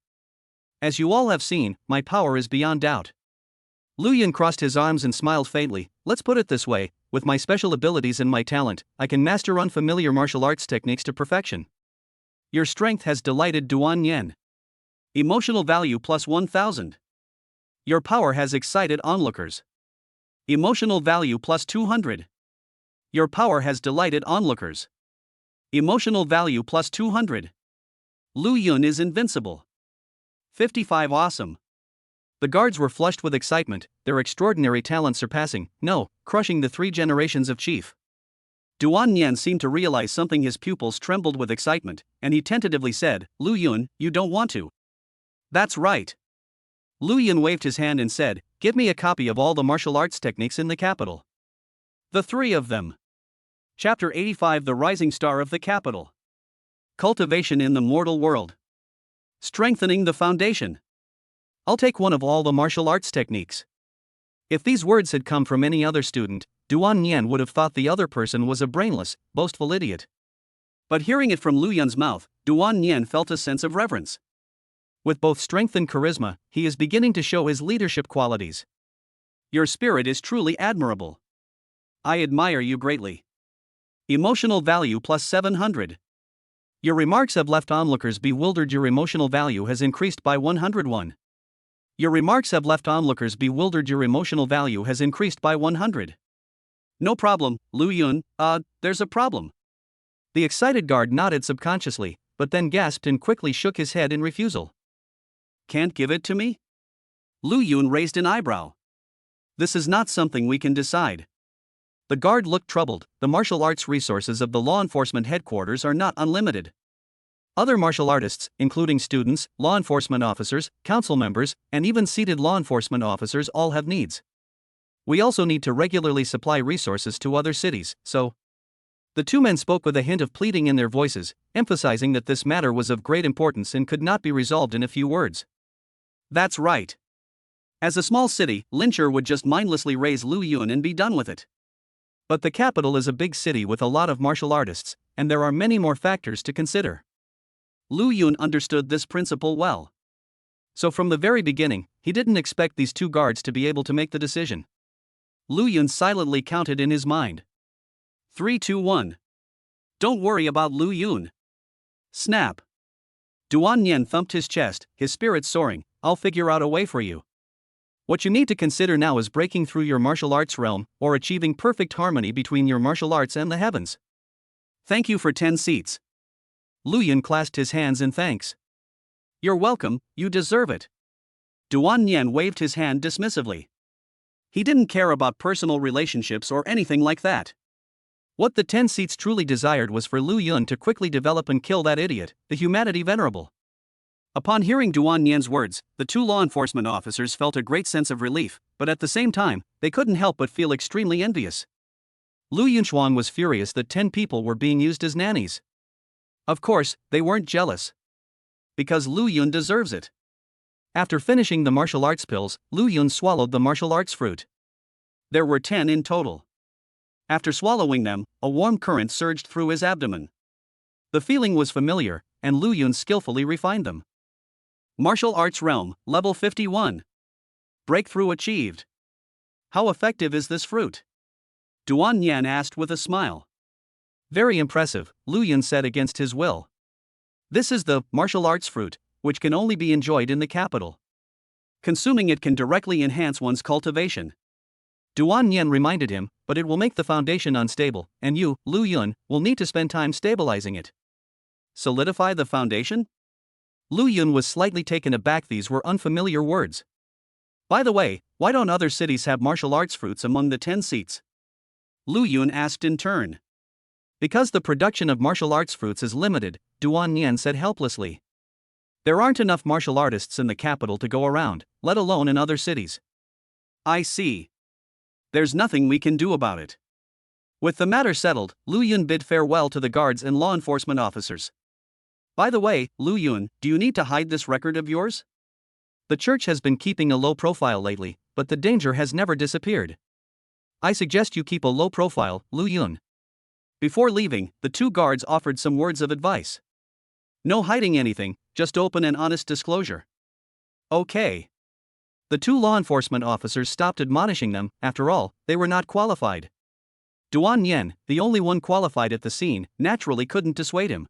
As you all have seen, my power is beyond doubt. Lu Yun crossed his arms and smiled faintly. Let's put it this way, with my special abilities and my talent, I can master unfamiliar martial arts techniques to perfection. Your strength has delighted Duan Nian. Emotional value plus 1000. Your power has excited onlookers. Emotional value plus 200. Your power has delighted onlookers. Emotional value plus 200. Lu Yun is invincible. 55 awesome. The guards were flushed with excitement, their extraordinary talent surpassing, no, crushing the 3 generations of chief. Duan Nian seemed to realize something. His pupils trembled with excitement, and he tentatively said, Lu Yun, you don't want to. That's right. Lu Yun waved his hand and said, give me a copy of all the martial arts techniques in the capital. The 3 of them. Chapter 85. The Rising Star of the Capital. Cultivation in the mortal world. Strengthening the foundation. I'll take one of all the martial arts techniques. If these words had come from any other student, Duan Nian would have thought the other person was a brainless, boastful idiot. But hearing it from Lu Yun's mouth, Duan Nian felt a sense of reverence. With both strength and charisma, he is beginning to show his leadership qualities. Your spirit is truly admirable. I admire you greatly. Emotional value plus 700. Your remarks have left onlookers bewildered. Your emotional value has increased by 101. Your remarks have left onlookers bewildered. Your emotional value has increased by 100. No problem, Lu Yun, there's a problem. The excited guard nodded subconsciously, but then gasped and quickly shook his head in refusal. Can't give it to me? Lu Yun raised an eyebrow. This is not something we can decide. The guard looked troubled. The martial arts resources of the law enforcement headquarters are not unlimited. Other martial artists, including students, law enforcement officers, council members, and even seated law enforcement officers, all have needs. We also need to regularly supply resources to other cities, so. The two men spoke with a hint of pleading in their voices, emphasizing that this matter was of great importance and could not be resolved in a few words. That's right. As a small city, Lyncher would just mindlessly raise Lu Yun and be done with it. But the capital is a big city with a lot of martial artists, and there are many more factors to consider. Lu Yun understood this principle well. So from the very beginning, he didn't expect these two guards to be able to make the decision. Lu Yun silently counted in his mind. 3, 2, 1. Don't worry about Lu Yun. Snap. Duan Yen thumped his chest, his spirits soaring. I'll figure out a way for you. What you need to consider now is breaking through your martial arts realm, or achieving perfect harmony between your martial arts and the heavens. Thank you for 10 seats. Lu Yun clasped his hands in thanks. You're welcome, you deserve it. Duan Yen waved his hand dismissively. He didn't care about personal relationships or anything like that. What the 10 seats truly desired was for Lu Yun to quickly develop and kill that idiot, the humanity venerable. Upon hearing Duan Yan's words, the two law enforcement officers felt a great sense of relief, but at the same time, they couldn't help but feel extremely envious. Lu Yunchuan was furious that 10 people were being used as nannies. Of course, they weren't jealous. Because Lu Yun deserves it. After finishing the martial arts pills, Lu Yun swallowed the martial arts fruit. There were 10 in total. After swallowing them, a warm current surged through his abdomen. The feeling was familiar, and Lu Yun skillfully refined them. Martial Arts Realm, Level 51. Breakthrough achieved. How effective is this fruit? Duan Yan asked with a smile. Very impressive, Lu Yun said against his will. This is the martial arts fruit, which can only be enjoyed in the capital. Consuming it can directly enhance one's cultivation. Duan Yan reminded him, but it will make the foundation unstable, and you, Lu Yun, will need to spend time stabilizing it. Solidify the foundation? Lu Yun was slightly taken aback. These were unfamiliar words. By the way, why don't other cities have martial arts fruits among the 10 seats? Lu Yun asked in turn. Because the production of martial arts fruits is limited, Duan Yan said helplessly. There aren't enough martial artists in the capital to go around, let alone in other cities. I see. There's nothing we can do about it. With the matter settled, Lu Yun bid farewell to the guards and law enforcement officers. By the way, Lu Yun, do you need to hide this record of yours? The church has been keeping a low profile lately, but the danger has never disappeared. I suggest you keep a low profile, Lu Yun. Before leaving, the two guards offered some words of advice. No hiding anything, just open and honest disclosure. Okay. The two law enforcement officers stopped admonishing them. After all, they were not qualified. Duan Yan, the only one qualified at the scene, naturally couldn't dissuade him.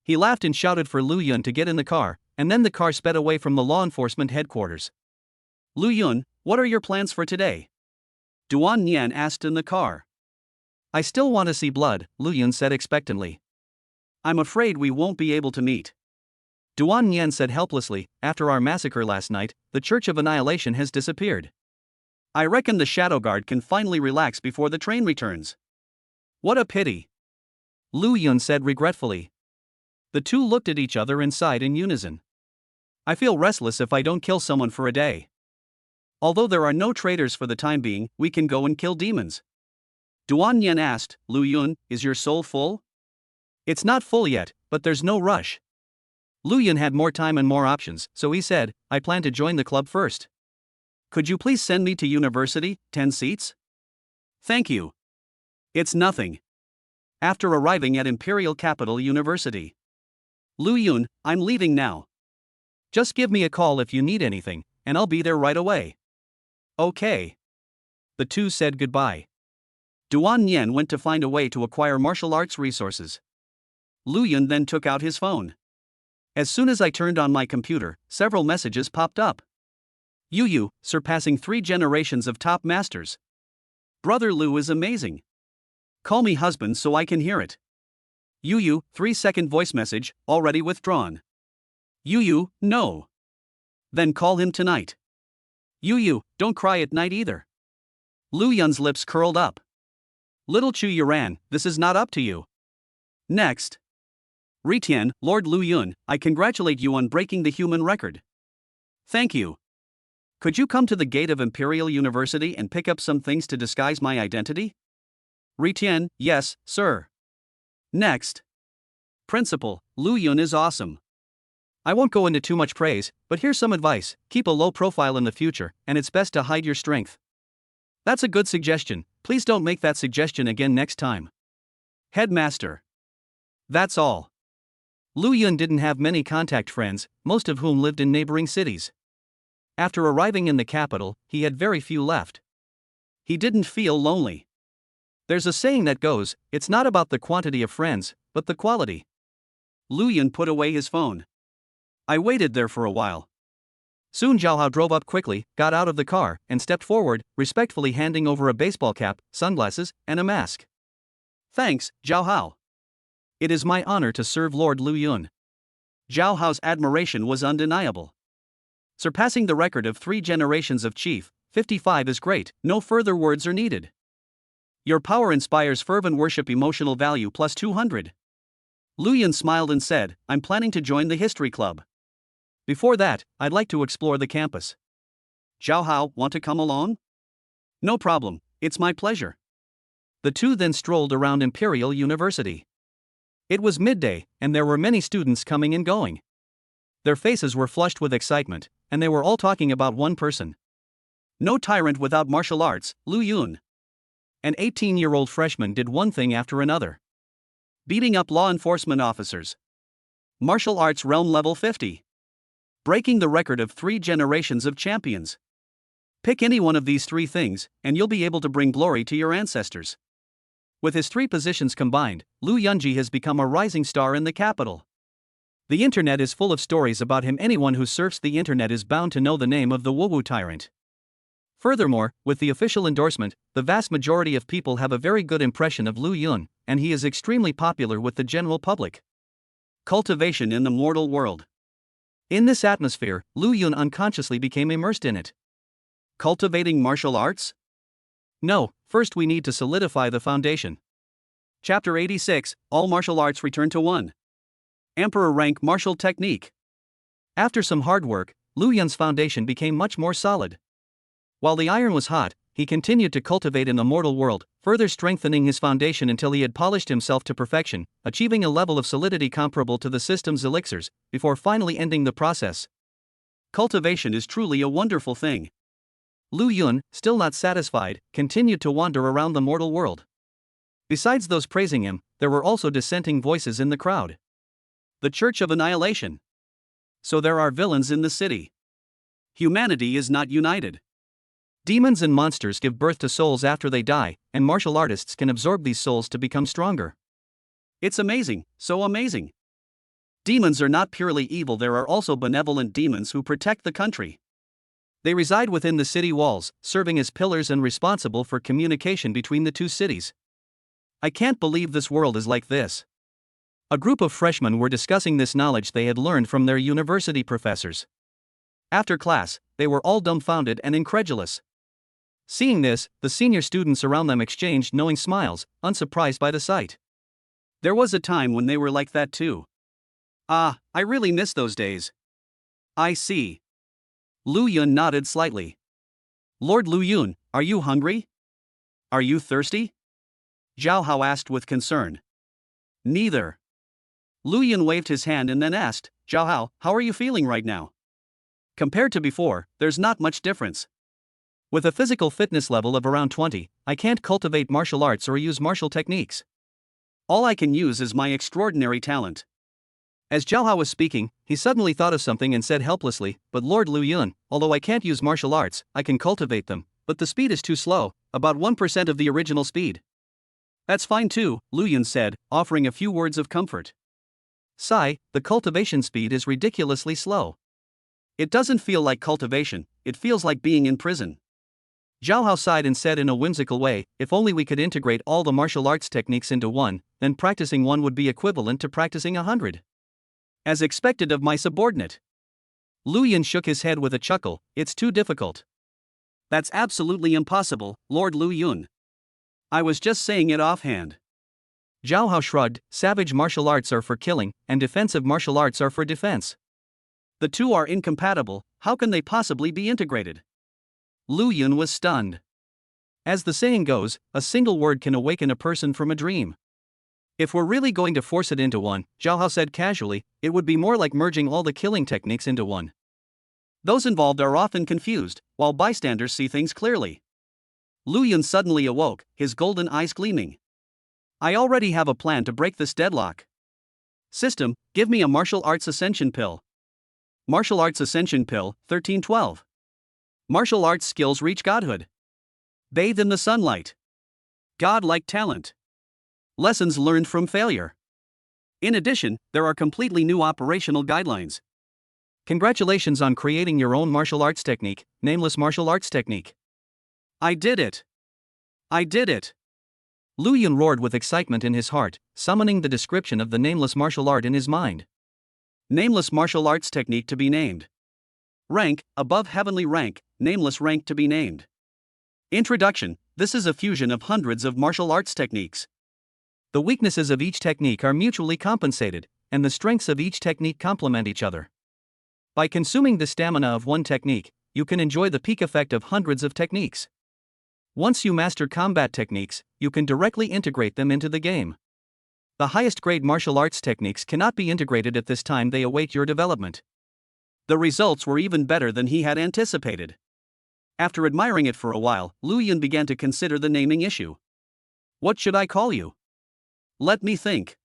He laughed and shouted for Lu Yun to get in the car, and then the car sped away from the law enforcement headquarters. Lu Yun, what are your plans for today? Duan Yan asked in the car. I still want to see blood, Lu Yun said expectantly. I'm afraid we won't be able to meet. Duan Yan said helplessly, after our massacre last night, the Church of Annihilation has disappeared. I reckon the Shadow Guard can finally relax before the train returns. What a pity. Lu Yun said regretfully. The two looked at each other and sighed in unison. I feel restless if I don't kill someone for a day. Although there are no traitors for the time being, we can go and kill demons. Duan Yan asked, Lu Yun, is your soul full? It's not full yet, but there's no rush. Lu Yun had more time and more options, so he said, I plan to join the club first. Could you please send me to university, 10 seats? Thank you. It's nothing. After arriving at Imperial Capital University. Lu Yun, I'm leaving now. Just give me a call if you need anything, and I'll be there right away. Okay. The two said goodbye. Duan Yen went to find a way to acquire martial arts resources. Lu Yun then took out his phone. As soon as I turned on my computer, several messages popped up. Yu, surpassing 3 generations of top masters. Brother Lu is amazing. Call me husband so I can hear it. Yu, 3-second voice message, already withdrawn. Yu, no. Then call him tonight. Yu, don't cry at night either. Lu Yun's lips curled up. Little Chu Yuran, this is not up to you. Next. Ritian, Lord Lu Yun, I congratulate you on breaking the human record. Thank you. Could you come to the gate of Imperial University and pick up some things to disguise my identity? Ritian, yes, sir. Next. Principal, Lu Yun is awesome. I won't go into too much praise, but here's some advice: keep a low profile in the future, and it's best to hide your strength. That's a good suggestion, please don't make that suggestion again next time. Headmaster. That's all. Lu Yun didn't have many contact friends, most of whom lived in neighboring cities. After arriving in the capital, he had very few left. He didn't feel lonely. There's a saying that goes, it's not about the quantity of friends, but the quality. Lu Yun put away his phone. I waited there for a while. Soon Zhao Hao drove up quickly, got out of the car, and stepped forward, respectfully handing over a baseball cap, sunglasses, and a mask. Thanks, Zhao Hao. It is my honor to serve Lord Lu Yun. Zhao Hao's admiration was undeniable. Surpassing the record of 3 generations of Chief, 55 is great, no further words are needed. Your power inspires fervent worship, emotional value plus 200. Lu Yun smiled and said, I'm planning to join the history club. Before that, I'd like to explore the campus. Zhao Hao, want to come along? No problem, it's my pleasure. The two then strolled around Imperial University. It was midday, and there were many students coming and going. Their faces were flushed with excitement, and they were all talking about one person. No tyrant without martial arts, Lu Yun. An 18-year-old freshman did one thing after another. Beating up law enforcement officers. Martial arts realm level 50. Breaking the record of 3 generations of champions. Pick any one of these 3 things, and you'll be able to bring glory to your ancestors. With his 3 positions combined, Lu Yunji has become a rising star in the capital. The internet is full of stories about him. Anyone who surfs the internet is bound to know the name of the Wu tyrant. Furthermore, with the official endorsement, the vast majority of people have a very good impression of Lu Yun, and he is extremely popular with the general public. Cultivation in the mortal world. In this atmosphere, Lu Yun unconsciously became immersed in it. Cultivating martial arts? No, first we need to solidify the foundation. Chapter 86, All Martial Arts Return to 1. Emperor Rank Martial Technique. After some hard work, Lu Yun's foundation became much more solid. While the iron was hot, he continued to cultivate in the mortal world, further strengthening his foundation until he had polished himself to perfection, achieving a level of solidity comparable to the system's elixirs, before finally ending the process. Cultivation is truly a wonderful thing. Lu Yun, still not satisfied, continued to wander around the mortal world. Besides those praising him, there were also dissenting voices in the crowd. The Church of Annihilation. So there are villains in the city. Humanity is not united. Demons and monsters give birth to souls after they die, and martial artists can absorb these souls to become stronger. It's amazing, so amazing. Demons are not purely evil, there are also benevolent demons who protect the country. They reside within the city walls, serving as pillars and responsible for communication between the 2 cities. I can't believe this world is like this. A group of freshmen were discussing this knowledge they had learned from their university professors. After class, they were all dumbfounded and incredulous. Seeing this, the senior students around them exchanged knowing smiles, unsurprised by the sight. There was a time when they were like that too. Ah, I really miss those days. I see. Lu Yun nodded slightly. Lord Lu Yun, are you hungry? Are you thirsty? Zhao Hao asked with concern. Neither. Lu Yun waved his hand and then asked, Zhao Hao, how are you feeling right now? Compared to before, there's not much difference. With a physical fitness level of around 20, I can't cultivate martial arts or use martial techniques. All I can use is my extraordinary talent. As Zhao Hao was speaking, he suddenly thought of something and said helplessly, but Lord Lu Yun, although I can't use martial arts, I can cultivate them, but the speed is too slow, about 1% of the original speed. That's fine too, Lu Yun said, offering a few words of comfort. Sigh, the cultivation speed is ridiculously slow. It doesn't feel like cultivation, it feels like being in prison. Zhao Hao sighed and said in a whimsical way, if only we could integrate all the martial arts techniques into one, then practicing one would be equivalent to practicing 100. As expected of my subordinate. Lu Yun shook his head with a chuckle, it's too difficult. That's absolutely impossible, Lord Lu Yun. I was just saying it offhand. Zhao Hao shrugged, savage martial arts are for killing, and defensive martial arts are for defense. The two are incompatible, how can they possibly be integrated? Lu Yun was stunned. As the saying goes, a single word can awaken a person from a dream. If we're really going to force it into one, Zhao Hao said casually, it would be more like merging all the killing techniques into one. Those involved are often confused, while bystanders see things clearly. Lu Yun suddenly awoke, his golden eyes gleaming. I already have a plan to break this deadlock. System, give me a martial arts ascension pill. Martial arts ascension pill, 1312. Martial arts skills reach godhood. Bathe in the sunlight. God-like talent. Lessons learned from failure. In addition, there are completely new operational guidelines. Congratulations on creating your own martial arts technique, nameless martial arts technique. I did it. I did it. Lu Yun roared with excitement in his heart, summoning the description of the nameless martial art in his mind. Nameless martial arts technique to be named. Rank, above heavenly rank, nameless rank to be named. Introduction, this is a fusion of hundreds of martial arts techniques. The weaknesses of each technique are mutually compensated, and the strengths of each technique complement each other. By consuming the stamina of one technique, you can enjoy the peak effect of hundreds of techniques. Once you master combat techniques, you can directly integrate them into the game. The highest grade martial arts techniques cannot be integrated at this time, they await your development. The results were even better than he had anticipated. After admiring it for a while, Lu Yun began to consider the naming issue. What should I call you? Let me think.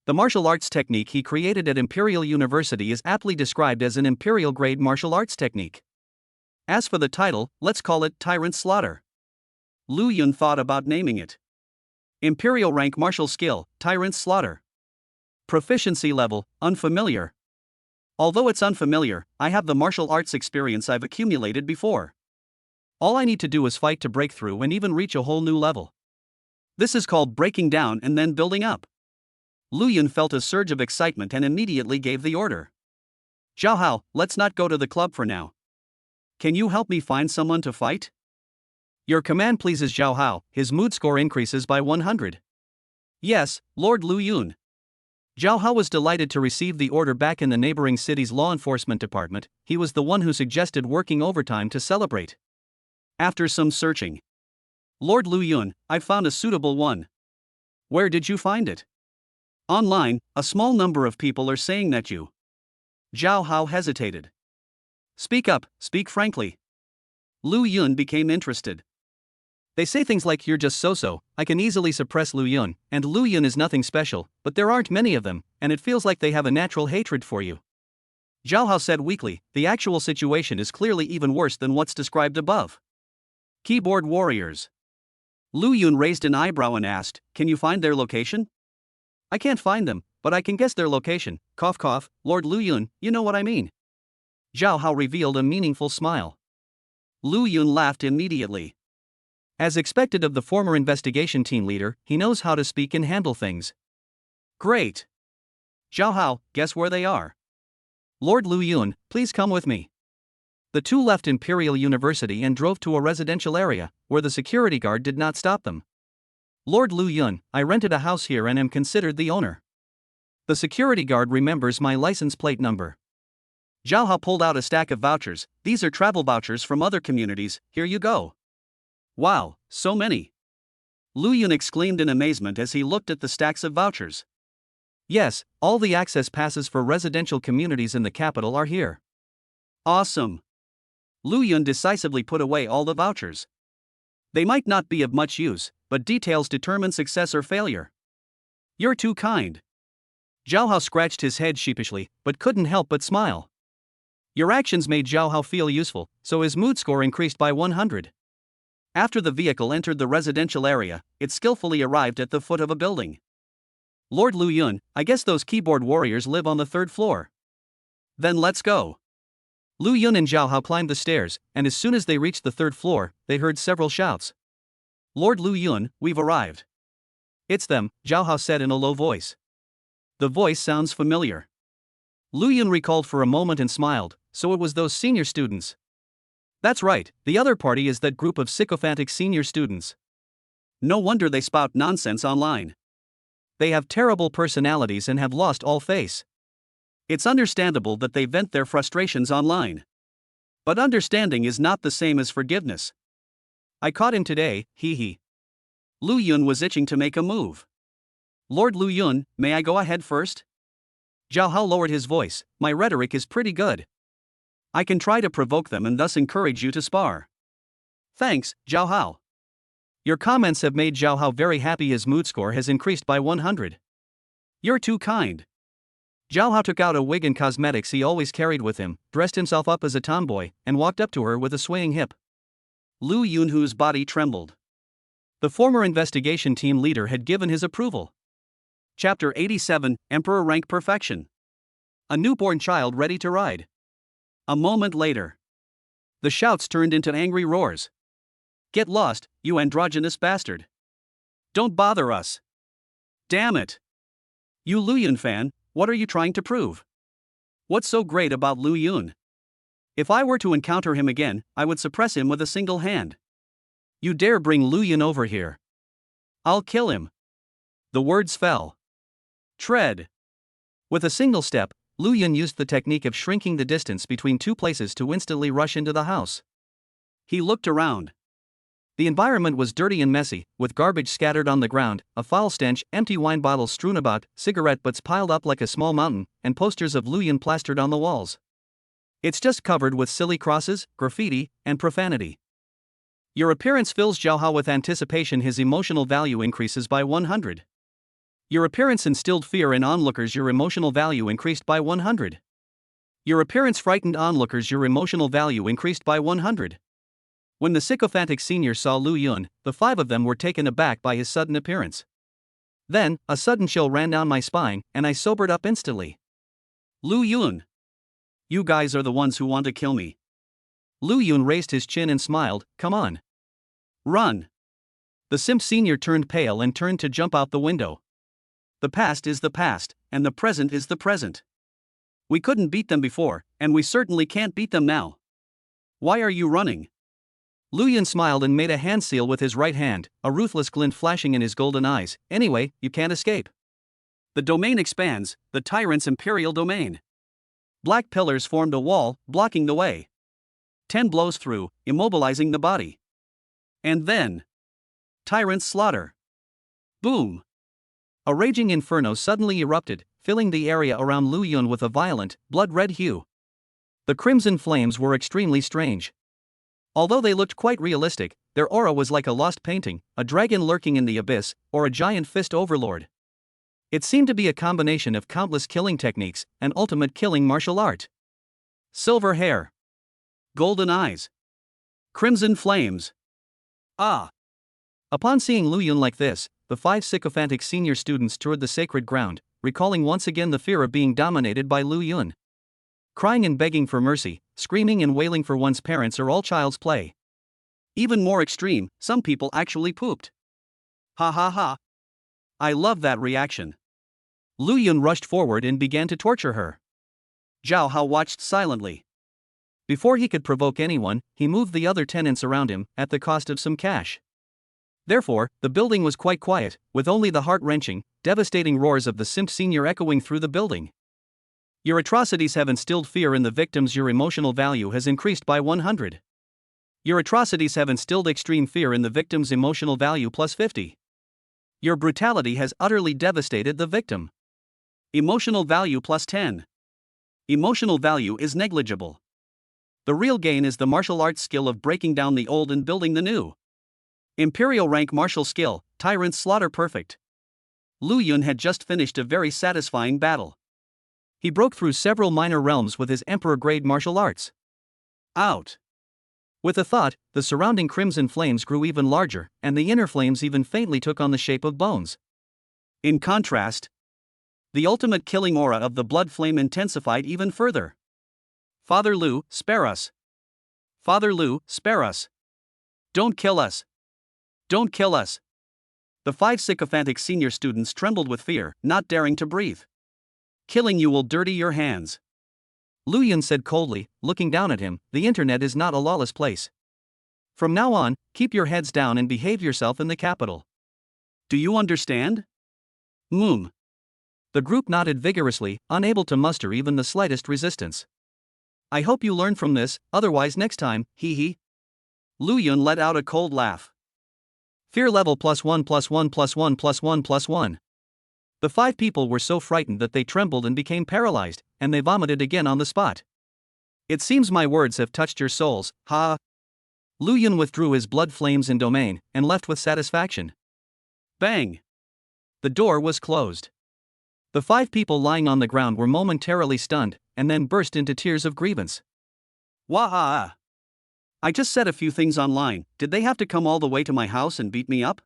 The martial arts technique he created at Imperial University is aptly described as an imperial grade martial arts technique. As for the title, let's call it Tyrant Slaughter. Lu Yun thought about naming it. Imperial rank martial skill, Tyrant Slaughter. Proficiency level, unfamiliar. Although it's unfamiliar, I have the martial arts experience I've accumulated before. All I need to do is fight to break through and even reach a whole new level. This is called breaking down and then building up. Lu Yun felt a surge of excitement and immediately gave the order. Zhao Hao, let's not go to the club for now. Can you help me find someone to fight? Your command pleases Zhao Hao, his mood score increases by 100. Yes, Lord Lu Yun. Zhao Hao was delighted to receive the order back in the neighboring city's law enforcement department. He was the one who suggested working overtime to celebrate. After some searching. Lord Lu Yun, I've found a suitable one. Where did you find it? Online, a small number of people are saying that you. Zhao Hao hesitated. Speak up, speak frankly. Lu Yun became interested. They say things like you're just so-so. I can easily suppress Lu Yun, and Lu Yun is nothing special, but there aren't many of them, and it feels like they have a natural hatred for you. Zhao Hao said weakly, the actual situation is clearly even worse than what's described above. Keyboard warriors. Lu Yun raised an eyebrow and asked, can you find their location? I can't find them, but I can guess their location. Cough cough, Lord Lu Yun, you know what I mean. Zhao Hao revealed a meaningful smile. Lu Yun laughed immediately. As expected of the former investigation team leader, he knows how to speak and handle things. Great. Zhao Hao, guess where they are? Lord Lu Yun, please come with me. The two left Imperial University and drove to a residential area, where the security guard did not stop them. Lord Lu Yun, I rented a house here and am considered the owner. The security guard remembers my license plate number. Zhao Hao pulled out a stack of vouchers. These are travel vouchers from other communities, here you go. Wow, so many. Lu Yun exclaimed in amazement as he looked at the stacks of vouchers. Yes, all the access passes for residential communities in the capital are here. Awesome. Lu Yun decisively put away all the vouchers. They might not be of much use, but details determine success or failure. You're too kind. Zhao Hao scratched his head sheepishly, but couldn't help but smile. Your actions made Zhao Hao feel useful, so his mood score increased by 100. After the vehicle entered the residential area, it skillfully arrived at the foot of a building. Lord Lu Yun, I guess those keyboard warriors live on the third floor. Then let's go. Lu Yun and Zhao Hao climbed the stairs, and as soon as they reached the third floor, they heard several shouts. Lord Lu Yun, we've arrived. It's them, Zhao Hao said in a low voice. The voice sounds familiar. Lu Yun recalled for a moment and smiled, so it was those senior students. That's right, the other party is that group of sycophantic senior students. No wonder they spout nonsense online. They have terrible personalities and have lost all face. It's understandable that they vent their frustrations online. But understanding is not the same as forgiveness. I caught him today, hee hee. Lu Yun was itching to make a move. Lord Lu Yun, may I go ahead first? Zhao Hao lowered his voice, my rhetoric is pretty good. I can try to provoke them and thus encourage you to spar. Thanks, Zhao Hao. Your comments have made Zhao Hao very happy. His mood score has increased by 100. You're too kind. Zhao Hao took out a wig and cosmetics he always carried with him, dressed himself up as a tomboy, and walked up to her with a swaying hip. Lu Yunhu's body trembled. The former investigation team leader had given his approval. Chapter 87, Emperor Rank Perfection. A newborn child ready to ride. A moment later. The shouts turned into angry roars. Get lost, you androgynous bastard. Don't bother us. Damn it. You Lu Yun fan, what are you trying to prove? What's so great about Lu Yun? If I were to encounter him again, I would suppress him with a single hand. You dare bring Lu Yun over here. I'll kill him. The words fell. Tread. With a single step, Lu Yun used the technique of shrinking the distance between two places to instantly rush into the house. He looked around. The environment was dirty and messy, with garbage scattered on the ground, a foul stench, empty wine bottles strewn about, cigarette butts piled up like a small mountain, and posters of Lu Yun plastered on the walls. It's just covered with silly crosses, graffiti, and profanity. Your appearance fills Zhao Hao with anticipation. His emotional value increases by 100. Your appearance instilled fear in onlookers. Your emotional value increased by 100. Your appearance frightened onlookers. Your emotional value increased by 100. When the sycophantic seniors saw Lu Yun, the five of them were taken aback by his sudden appearance. Then, a sudden chill ran down my spine, and I sobered up instantly. Lu Yun. You guys are the ones who want to kill me. Lu Yun raised his chin and smiled, come on. Run. The simp senior turned pale and turned to jump out the window. The past is the past, and the present is the present. We couldn't beat them before, and we certainly can't beat them now. Why are you running? Lu Yun smiled and made a hand seal with his right hand, a ruthless glint flashing in his golden eyes. Anyway, you can't escape. The domain expands, the tyrant's imperial domain. Black pillars formed a wall, blocking the way. 10 blows through, immobilizing the body. And then. Tyrant's slaughter. Boom. A raging inferno suddenly erupted, filling the area around Lu Yun with a violent, blood-red hue. The crimson flames were extremely strange. Although they looked quite realistic, their aura was like a lost painting, a dragon lurking in the abyss, or a giant fist overlord. It seemed to be a combination of countless killing techniques, an ultimate killing martial art. Silver hair. Golden eyes. Crimson flames. Ah! Upon seeing Lu Yun like this, the 5 sycophantic senior students toured the sacred ground, recalling once again the fear of being dominated by Lu Yun. Crying and begging for mercy, screaming and wailing for one's parents are all child's play. Even more extreme, some people actually pooped. Ha ha ha. I love that reaction. Lu Yun rushed forward and began to torture her. Zhao Hao watched silently. Before he could provoke anyone, he moved the other tenants around him, at the cost of some cash. Therefore, the building was quite quiet, with only the heart-wrenching, devastating roars of the simp senior echoing through the building. Your atrocities have instilled fear in the victims. Your emotional value has increased by 100. Your atrocities have instilled extreme fear in the victim's emotional value plus 50. Your brutality has utterly devastated the victim. Emotional value plus 10. Emotional value is negligible. The real gain is the martial arts skill of breaking down the old and building the new. Imperial rank martial skill, Tyrant's Slaughter perfect. Lu Yun had just finished a very satisfying battle. He broke through several minor realms with his emperor-grade martial arts. Out. With a thought, the surrounding crimson flames grew even larger, and the inner flames even faintly took on the shape of bones. In contrast, the ultimate killing aura of the blood flame intensified even further. Father Lu, spare us. Father Lu, spare us. Don't kill us. Don't kill us. The 5 sycophantic senior students trembled with fear, not daring to breathe. Killing you will dirty your hands. Lu Yun said coldly, looking down at him, the internet is not a lawless place. From now on, keep your heads down and behave yourself in the capital. Do you understand? The group nodded vigorously, unable to muster even the slightest resistance. I hope you learn from this, otherwise next time, hee hee. Lu Yun let out a cold laugh. Fear level +1 +1 +1 +1 +1. The 5 people were so frightened that they trembled and became paralyzed, and they vomited again on the spot. It seems my words have touched your souls, ha! Lu Yun withdrew his blood flames in domain, and left with satisfaction. Bang! The door was closed. The 5 people lying on the ground were momentarily stunned, and then burst into tears of grievance. Wah! I just said a few things online, did they have to come all the way to my house and beat me up?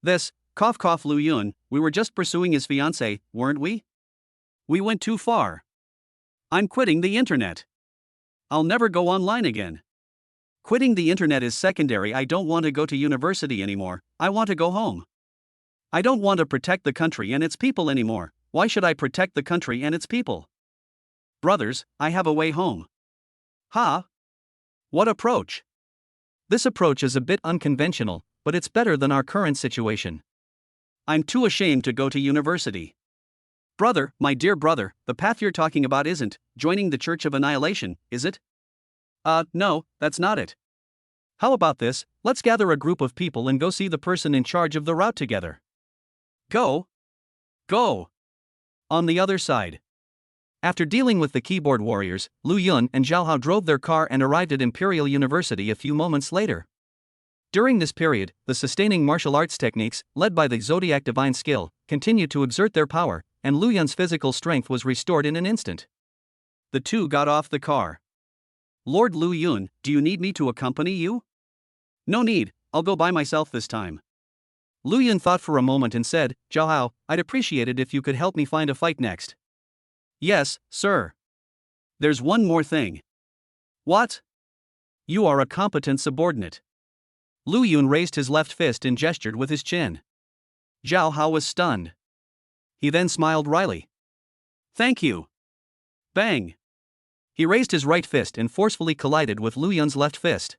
This, Cough cough Lu Yun, we were just pursuing his fiancée, weren't we? We went too far. I'm quitting the internet. I'll never go online again. Quitting the internet is secondary. I don't want to go to university anymore, I want to go home. I don't want to protect the country and its people anymore, why should I protect the country and its people? Brothers, I have a way home. Ha! What approach? This approach is a bit unconventional, but it's better than our current situation. I'm too ashamed to go to university. Brother, my dear brother, the path you're talking about isn't joining the Church of Annihilation, is it? No, that's not it. How about this, let's gather a group of people and go see the person in charge of the route together. Go. On the other side. After dealing with the keyboard warriors, Lu Yun and Zhao Hao drove their car and arrived at Imperial University a few moments later. During this period, the sustaining martial arts techniques, led by the Zodiac Divine Skill, continued to exert their power, and Lu Yun's physical strength was restored in an instant. The two got off the car. Lord Lu Yun, do you need me to accompany you? No need, I'll go by myself this time. Lu Yun thought for a moment and said, Zhao Hao, I'd appreciate it if you could help me find a fight next. Yes, sir. There's one more thing. What? You are a competent subordinate. Lu Yun raised his left fist and gestured with his chin. Zhao Hao was stunned. He then smiled wryly. Thank you. Bang! He raised his right fist and forcefully collided with Lu Yun's left fist.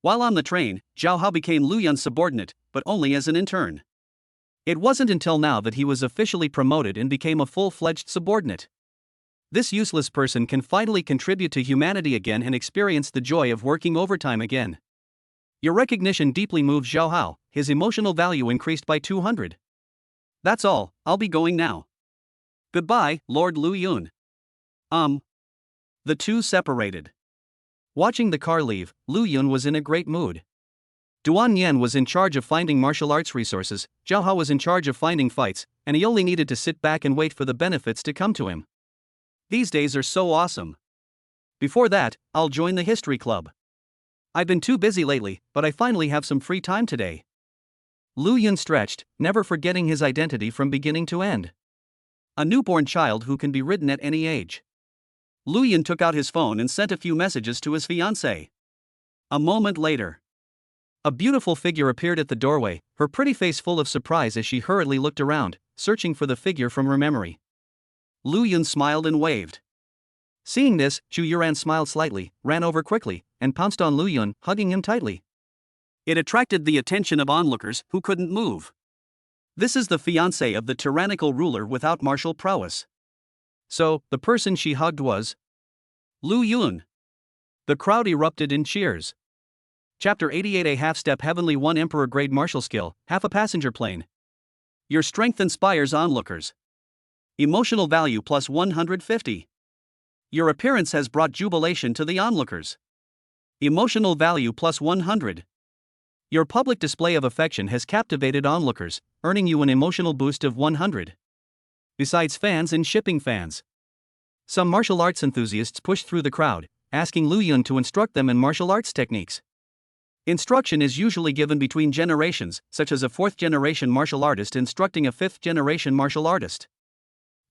While on the train, Zhao Hao became Lu Yun's subordinate, but only as an intern. It wasn't until now that he was officially promoted and became a full-fledged subordinate. This useless person can finally contribute to humanity again and experience the joy of working overtime again. Your recognition deeply moved Zhao Hao, his emotional value increased by 200. That's all, I'll be going now. Goodbye, Lord Lu Yun. The two separated. Watching the car leave, Lu Yun was in a great mood. Duan Yan was in charge of finding martial arts resources, Zhao Hao was in charge of finding fights, and he only needed to sit back and wait for the benefits to come to him. These days are so awesome. Before that, I'll join the history club. I've been too busy lately, but I finally have some free time today. Lu Yun stretched, never forgetting his identity from beginning to end. A newborn child who can be ridden at any age. Lu Yun took out his phone and sent a few messages to his fiancée. A moment later, a beautiful figure appeared at the doorway, her pretty face full of surprise as she hurriedly looked around, searching for the figure from her memory. Lu Yun smiled and waved. Seeing this, Zhu Yuran smiled slightly, ran over quickly, and pounced on Lu Yun, hugging him tightly. It attracted the attention of onlookers who couldn't move. This is the fiancé of the tyrannical ruler without martial prowess. So, the person she hugged was Lu Yun. The crowd erupted in cheers. Chapter 88 A half-step heavenly 1 Emperor grade martial skill, half a passenger plane. Your strength inspires onlookers. Emotional value plus 150. Your appearance has brought jubilation to the onlookers. Emotional value plus 100. Your public display of affection has captivated onlookers, earning you an emotional boost of 100. Besides fans and shipping fans, some martial arts enthusiasts pushed through the crowd, asking Lu Yun to instruct them in martial arts techniques. Instruction is usually given between generations, such as a fourth-generation martial artist instructing a fifth-generation martial artist.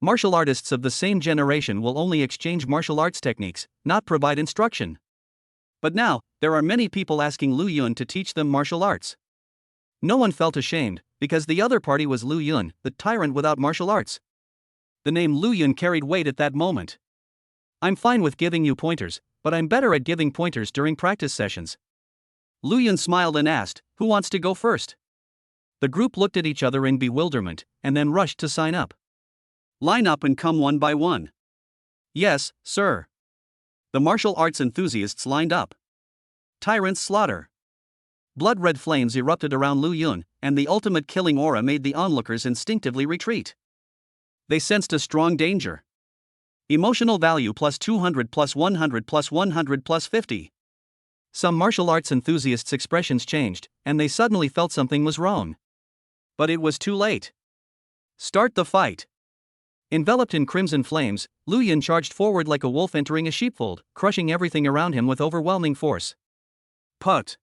Martial artists of the same generation will only exchange martial arts techniques, not provide instruction. But now, there are many people asking Lu Yun to teach them martial arts. No one felt ashamed, because the other party was Lu Yun, the tyrant without martial arts. The name Lu Yun carried weight at that moment. I'm fine with giving you pointers, but I'm better at giving pointers during practice sessions. Lu Yun smiled and asked, "Who wants to go first?" The group looked at each other in bewilderment, and then rushed to sign up. Line up and come one by one. Yes, sir. The martial arts enthusiasts lined up. Tyrant's slaughter. Blood-red flames erupted around Lu Yun, and the ultimate killing aura made the onlookers instinctively retreat. They sensed a strong danger. Emotional value plus 200 plus 100 plus 100 plus 50. Some martial arts enthusiasts' expressions changed, and they suddenly felt something was wrong. But it was too late. Start the fight. Enveloped in crimson flames, Lu Yun charged forward like a wolf entering a sheepfold, crushing everything around him with overwhelming force. Put.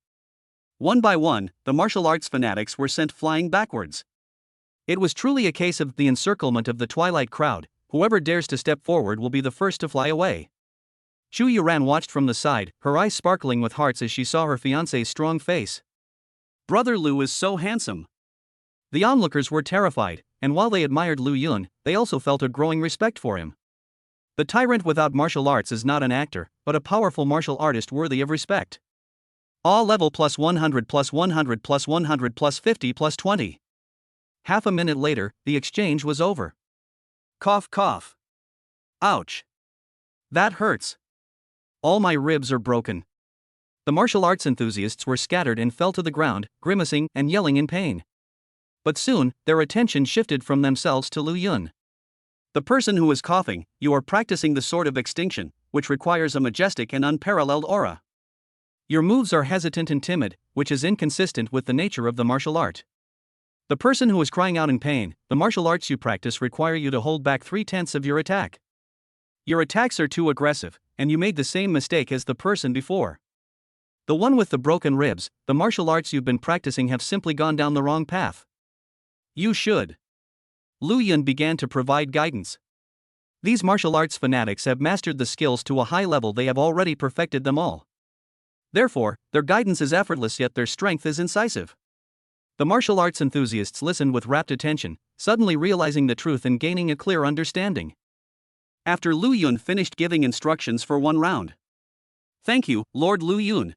One by one, the martial arts fanatics were sent flying backwards. It was truly a case of the encirclement of the twilight crowd. Whoever dares to step forward will be the first to fly away. Chu Yuran watched from the side, her eyes sparkling with hearts as she saw her fiancé's strong face. Brother Lu is so handsome. The onlookers were terrified, and while they admired Lu Yun, they also felt a growing respect for him. The tyrant without martial arts is not an actor, but a powerful martial artist worthy of respect. All level plus 100 plus 100 plus 100 plus 50 plus 20. Half a minute later, the exchange was over. Cough cough. Ouch. That hurts. All my ribs are broken. The martial arts enthusiasts were scattered and fell to the ground, grimacing and yelling in pain. But soon, their attention shifted from themselves to Lu Yun. The person who is coughing, you are practicing the sword of extinction, which requires a majestic and unparalleled aura. Your moves are hesitant and timid, which is inconsistent with the nature of the martial art. The person who is crying out in pain, the martial arts you practice require you to hold back 3/10 of your attack. Your attacks are too aggressive, and you made the same mistake as the person before. The one with the broken ribs, the martial arts you've been practicing have simply gone down the wrong path. You should. Lu Yun began to provide guidance. These martial arts fanatics have mastered the skills to a high level, they have already perfected them all. Therefore, their guidance is effortless yet their strength is incisive. The martial arts enthusiasts listened with rapt attention, suddenly realizing the truth and gaining a clear understanding. After Lu Yun finished giving instructions for one round. Thank you, Lord Lu Yun.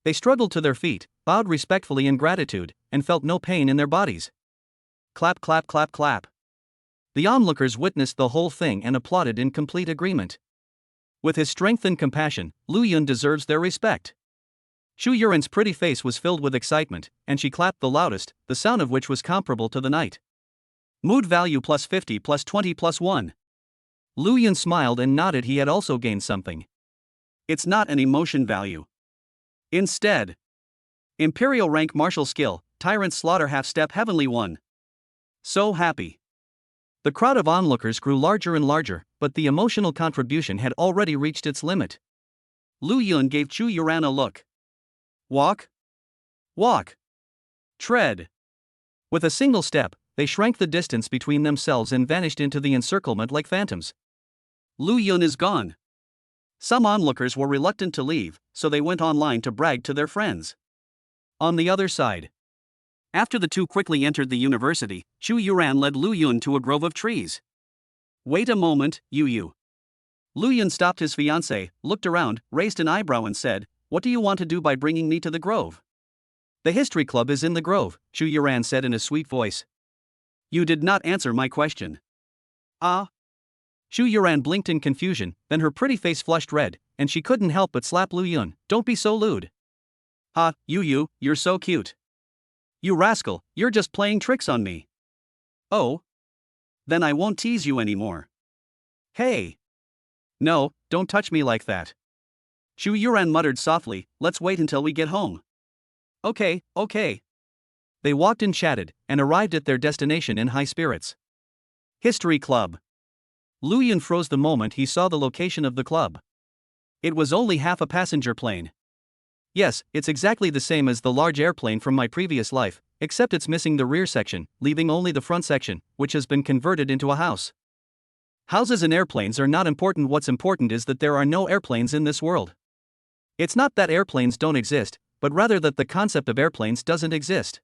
They struggled to their feet, bowed respectfully in gratitude, and felt no pain in their bodies. Clap clap clap clap. The onlookers witnessed the whole thing and applauded in complete agreement. With his strength and compassion, Lu Yun deserves their respect. Chu Yuran's pretty face was filled with excitement, and she clapped the loudest, the sound of which was comparable to the night. Mood value plus 50 plus 20 plus 1. Lu Yun smiled and nodded, he had also gained something. It's not an emotion value. Instead, Imperial rank martial skill, Tyrant Slaughter half-step heavenly 1. So happy. The crowd of onlookers grew larger and larger, but the emotional contribution had already reached its limit. Lu Yun gave Chu Yuran a look. Walk. Walk. Tread. With a single step, they shrank the distance between themselves and vanished into the encirclement like phantoms. Lu Yun is gone. Some onlookers were reluctant to leave, so they went online to brag to their friends. On the other side, after the two quickly entered the university, Chu Yuran led Lu Yun to a grove of trees. Wait a moment, Yu. Lu Yun stopped his fiancée, looked around, raised an eyebrow and said, "What do you want to do by bringing me to the grove?" "The history club is in the grove," Chu Yuran said in a sweet voice. You did not answer my question. Ah. Chu Yuran blinked in confusion, then her pretty face flushed red, and she couldn't help but slap Lu Yun. "Don't be so lewd." Ha, Yu, you're so cute. You rascal, you're just playing tricks on me. Oh? Then I won't tease you anymore. Hey. No, don't touch me like that. Chu Yuran muttered softly, "Let's wait until we get home." Okay. They walked and chatted, and arrived at their destination in high spirits. History Club. Lu Yun froze the moment he saw the location of the club. It was only half a passenger plane. Yes, it's exactly the same as the large airplane from my previous life, except it's missing the rear section, leaving only the front section, which has been converted into a house. Houses and airplanes are not important. What's important is that there are no airplanes in this world. It's not that airplanes don't exist, but rather that the concept of airplanes doesn't exist.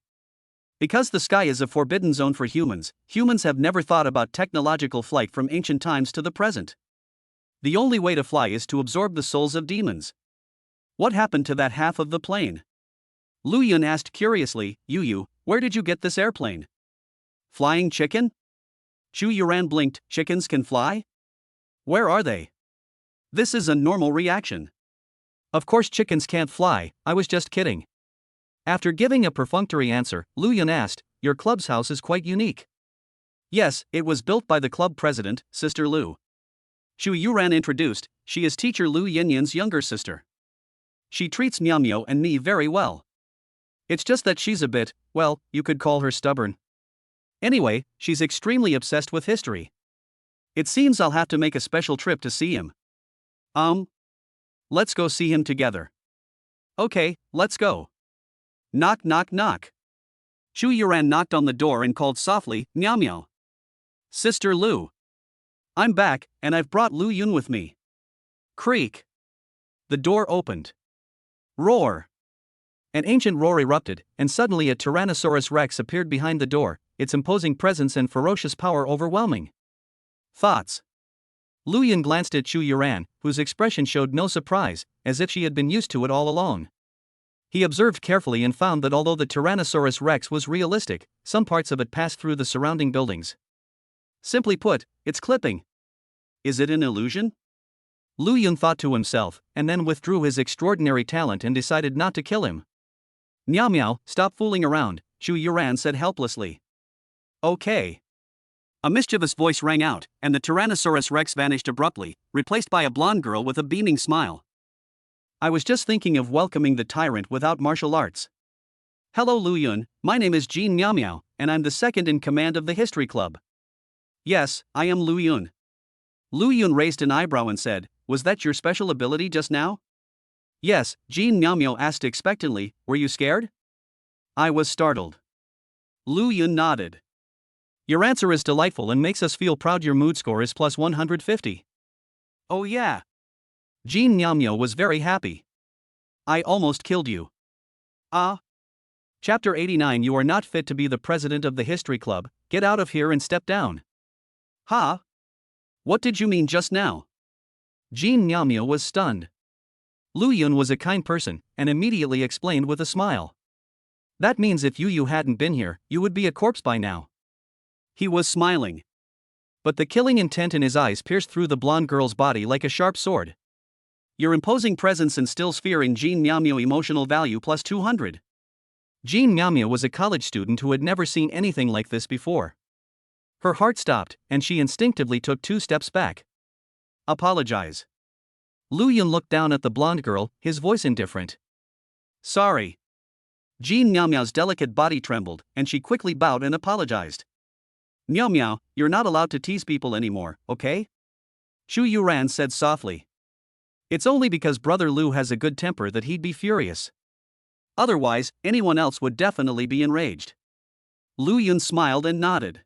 Because the sky is a forbidden zone for humans, humans have never thought about technological flight from ancient times to the present. The only way to fly is to absorb the souls of demons. What happened to that half of the plane? Lu Yun asked curiously. Yu, where did you get this airplane? Flying chicken? Chu Yuran blinked. Chickens can fly? Where are they? This is a normal reaction. Of course chickens can't fly, I was just kidding. After giving a perfunctory answer, Lu Yun asked, your club's house is quite unique. Yes, it was built by the club president, Sister Lu. Chu Yuran introduced. She is teacher Lu Yinyin's younger sister. She treats Miao Miao and me very well. It's just that she's a bit, well, you could call her stubborn. Anyway, she's extremely obsessed with history. It seems I'll have to make a special trip to see him. Let's go see him together. Okay, let's go. Knock, knock, knock. Chu Yuran knocked on the door and called softly, Miao Miao. Sister Lu. I'm back, and I've brought Lu Yun with me. Creak. The door opened. Roar. An ancient roar erupted, and suddenly a Tyrannosaurus Rex appeared behind the door, its imposing presence and ferocious power overwhelming. Thoughts. Lu Yun glanced at Chu Yuran, whose expression showed no surprise, as if she had been used to it all along. He observed carefully and found that although the Tyrannosaurus Rex was realistic, some parts of it passed through the surrounding buildings. Simply put, it's clipping. Is it an illusion? Lu Yun thought to himself, and then withdrew his extraordinary talent and decided not to kill him. Miao Miao, stop fooling around, Chu Yuran said helplessly. Okay. A mischievous voice rang out, and the Tyrannosaurus Rex vanished abruptly, replaced by a blonde girl with a beaming smile. I was just thinking of welcoming the tyrant without martial arts. Hello Lu Yun, my name is Jean Miao Miao, and I'm the second in command of the History Club. Yes, I am Lu Yun. Lu Yun raised an eyebrow and said, was that your special ability just now? Yes, Jean Miao Miao asked expectantly, were you scared? I was startled. Lu Yun nodded. Your answer is delightful and makes us feel proud. Your mood score is plus 150. Oh yeah. Jean Miao Miao was very happy. I almost killed you. Chapter 89. You are not fit to be the president of the History Club, get out of here and step down. Huh? What did you mean just now? Jean Miao Miao was stunned. Lu Yun was a kind person, and immediately explained with a smile. That means if you hadn't been here, you would be a corpse by now. He was smiling. But the killing intent in his eyes pierced through the blonde girl's body like a sharp sword. Your imposing presence instills fear in Jean Miao Miao. Emotional value plus 200. Jean Miao Miao was a college student who had never seen anything like this before. Her heart stopped, and she instinctively took 2 steps back. Apologize. Lu Yun looked down at the blonde girl, his voice indifferent. Sorry. Jean Miao Miao's delicate body trembled, and she quickly bowed and apologized. Miao Miao, you're not allowed to tease people anymore, okay? Chu Yuran said softly. It's only because Brother Lu has a good temper that he'd be furious. Otherwise, anyone else would definitely be enraged. Lu Yun smiled and nodded.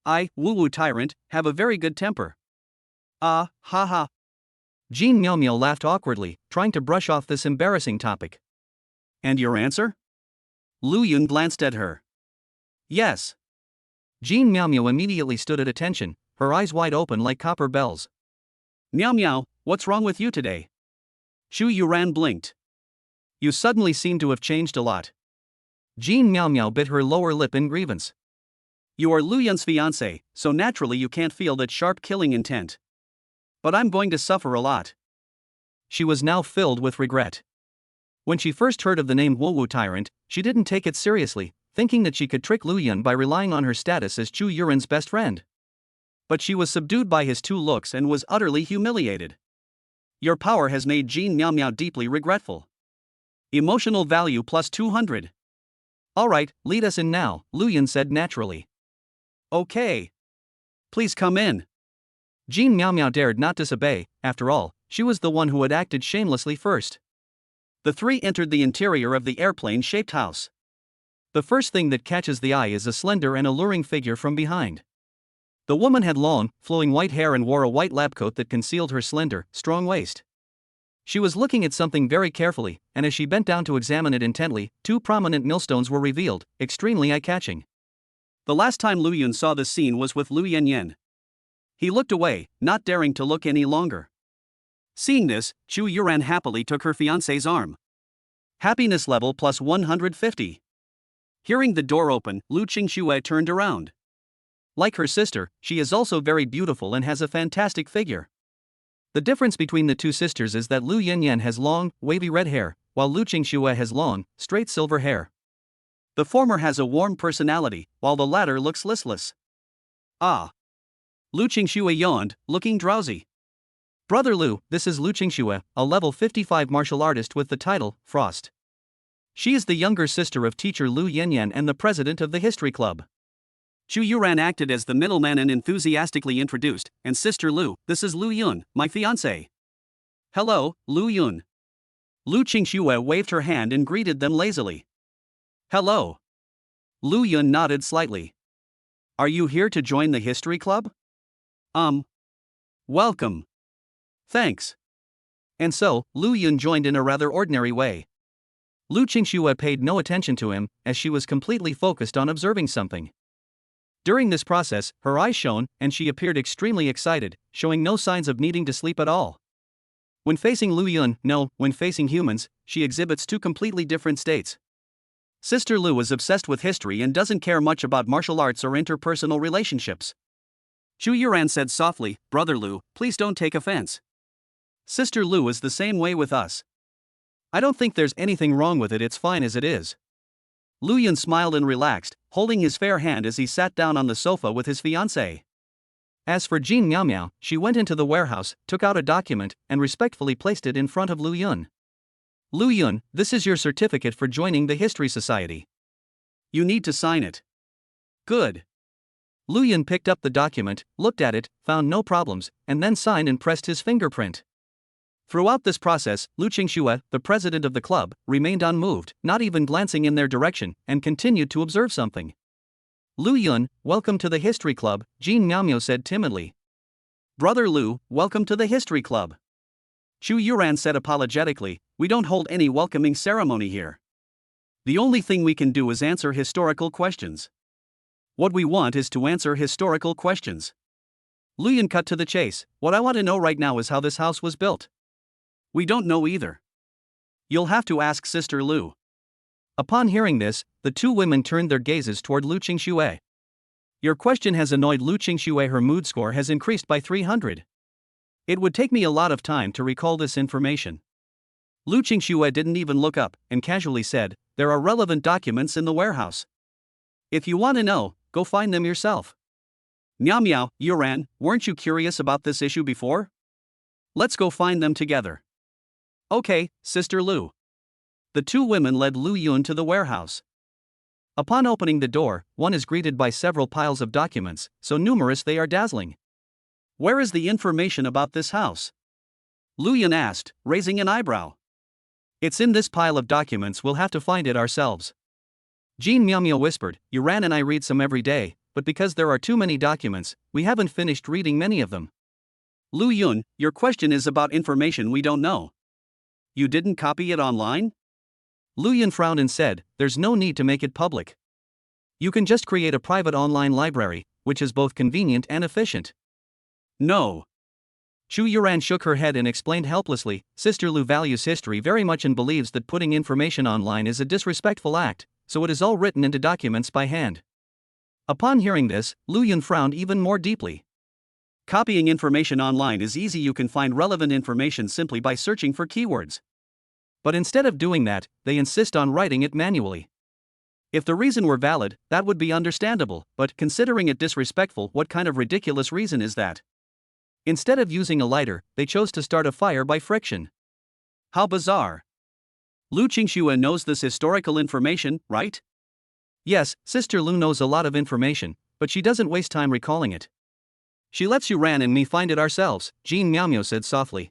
I, Wu Tyrant, have a very good temper. Ha ha. Jean Miao Miao laughed awkwardly, trying to brush off this embarrassing topic. And your answer? Lu Yun glanced at her. Yes. Jean Miao Miao immediately stood at attention, her eyes wide open like copper bells. Miao Miao, what's wrong with you today? Chu Yuran blinked. You suddenly seem to have changed a lot. Jean Miao Miao bit her lower lip in grievance. You are Lu Yun's fiancé, so naturally you can't feel that sharp killing intent. But I'm going to suffer a lot. She was now filled with regret. When she first heard of the name Wu Tyrant, she didn't take it seriously, thinking that she could trick Lu Yun by relying on her status as Chu Yuran's best friend. But she was subdued by his 2 looks and was utterly humiliated. Your power has made Jean Miao Miao deeply regretful. Emotional value plus 200. Alright, lead us in now, Lu Yun said naturally. Okay. Please come in. Jean Miao Miao dared not disobey, after all, she was the one who had acted shamelessly first. The three entered the interior of the airplane-shaped house. The first thing that catches the eye is a slender and alluring figure from behind. The woman had long, flowing white hair and wore a white lab coat that concealed her slender, strong waist. She was looking at something very carefully, and as she bent down to examine it intently, two prominent millstones were revealed, extremely eye-catching. The last time Lu Yun saw this scene was with Lu Yanyan. He looked away, not daring to look any longer. Seeing this, Chu Yuran happily took her fiancé's arm. Happiness level plus 150. Hearing the door open, Lu Qingxue turned around. Like her sister, she is also very beautiful and has a fantastic figure. The difference between the two sisters is that Lu Yanyan has long, wavy red hair, while Lu Qingxue has long, straight silver hair. The former has a warm personality, while the latter looks listless. Ah. Lu Qingxue yawned, looking drowsy. Brother Lu, this is Lu Qingxue, a level 55 martial artist with the title, Frost. She is the younger sister of teacher Lu Yanyan and the president of the history club. Chu Yuran acted as the middleman and enthusiastically introduced, and Sister Lu, this is Lu Yun, my fiancé. Hello, Lu Yun. Lu Qingxue waved her hand and greeted them lazily. Hello. Lu Yun nodded slightly. Are you here to join the history club? Welcome. Thanks. And so, Lu Yun joined in a rather ordinary way. Lu Qingxue paid no attention to him, as she was completely focused on observing something. During this process, her eyes shone, and she appeared extremely excited, showing no signs of needing to sleep at all. When facing Lu Yun, when facing humans, she exhibits two completely different states. Sister Lu is obsessed with history and doesn't care much about martial arts or interpersonal relationships. Chu Yuran said softly, Brother Lu, please don't take offense. Sister Lu is the same way with us. I don't think there's anything wrong with it, it's fine as it is. Lu Yun smiled and relaxed, holding his fair hand as he sat down on the sofa with his fiancée. As for Jean Miao Miao, she went into the warehouse, took out a document, and respectfully placed it in front of Lu Yun. Lu Yun, this is your certificate for joining the History Society. You need to sign it. Good. Lu Yun picked up the document, looked at it, found no problems, and then signed and pressed his fingerprint. Throughout this process, Lu Qingxue, the president of the club, remained unmoved, not even glancing in their direction, and continued to observe something. Lu Yun, welcome to the history club, Jean Miaomio said timidly. Brother Lu, welcome to the history club. Chu Yuran said apologetically, we don't hold any welcoming ceremony here. The only thing we can do is answer historical questions. What we want is to answer historical questions. Lu Yun cut to the chase, what I want to know right now is how this house was built. We don't know either. You'll have to ask Sister Lu. Upon hearing this, the two women turned their gazes toward Lu Qingxue. Your question has annoyed Lu Qingxue. Her mood score has increased by 300. It would take me a lot of time to recall this information. Lu Qingxue didn't even look up, and casually said, there are relevant documents in the warehouse. If you want to know, go find them yourself. Miao Miao, Yuran, weren't you curious about this issue before? Let's go find them together. Okay, Sister Lu. The two women led Lu Yun to the warehouse. Upon opening the door, one is greeted by several piles of documents, so numerous they are dazzling. Where is the information about this house? Lu Yun asked, raising an eyebrow. It's in this pile of documents, we'll have to find it ourselves. Jean Miaomio whispered, Yuran and I read some every day, but because there are too many documents, we haven't finished reading many of them. Lu Yun, your question is about information we don't know. You didn't copy it online? Lu Yun frowned and said, there's no need to make it public. You can just create a private online library, which is both convenient and efficient. No. Chu Yuran shook her head and explained helplessly, Sister Lu values history very much and believes that putting information online is a disrespectful act, so it is all written into documents by hand. Upon hearing this, Lu Yun frowned even more deeply. Copying information online is easy, you can find relevant information simply by searching for keywords. But instead of doing that, they insist on writing it manually. If the reason were valid, that would be understandable, but considering it disrespectful, what kind of ridiculous reason is that? Instead of using a lighter, they chose to start a fire by friction. How bizarre. Lu Qingxue knows this historical information, right? Yes, Sister Lu knows a lot of information, but she doesn't waste time recalling it. She lets Yuran and me find it ourselves, Jean Miaomio said softly.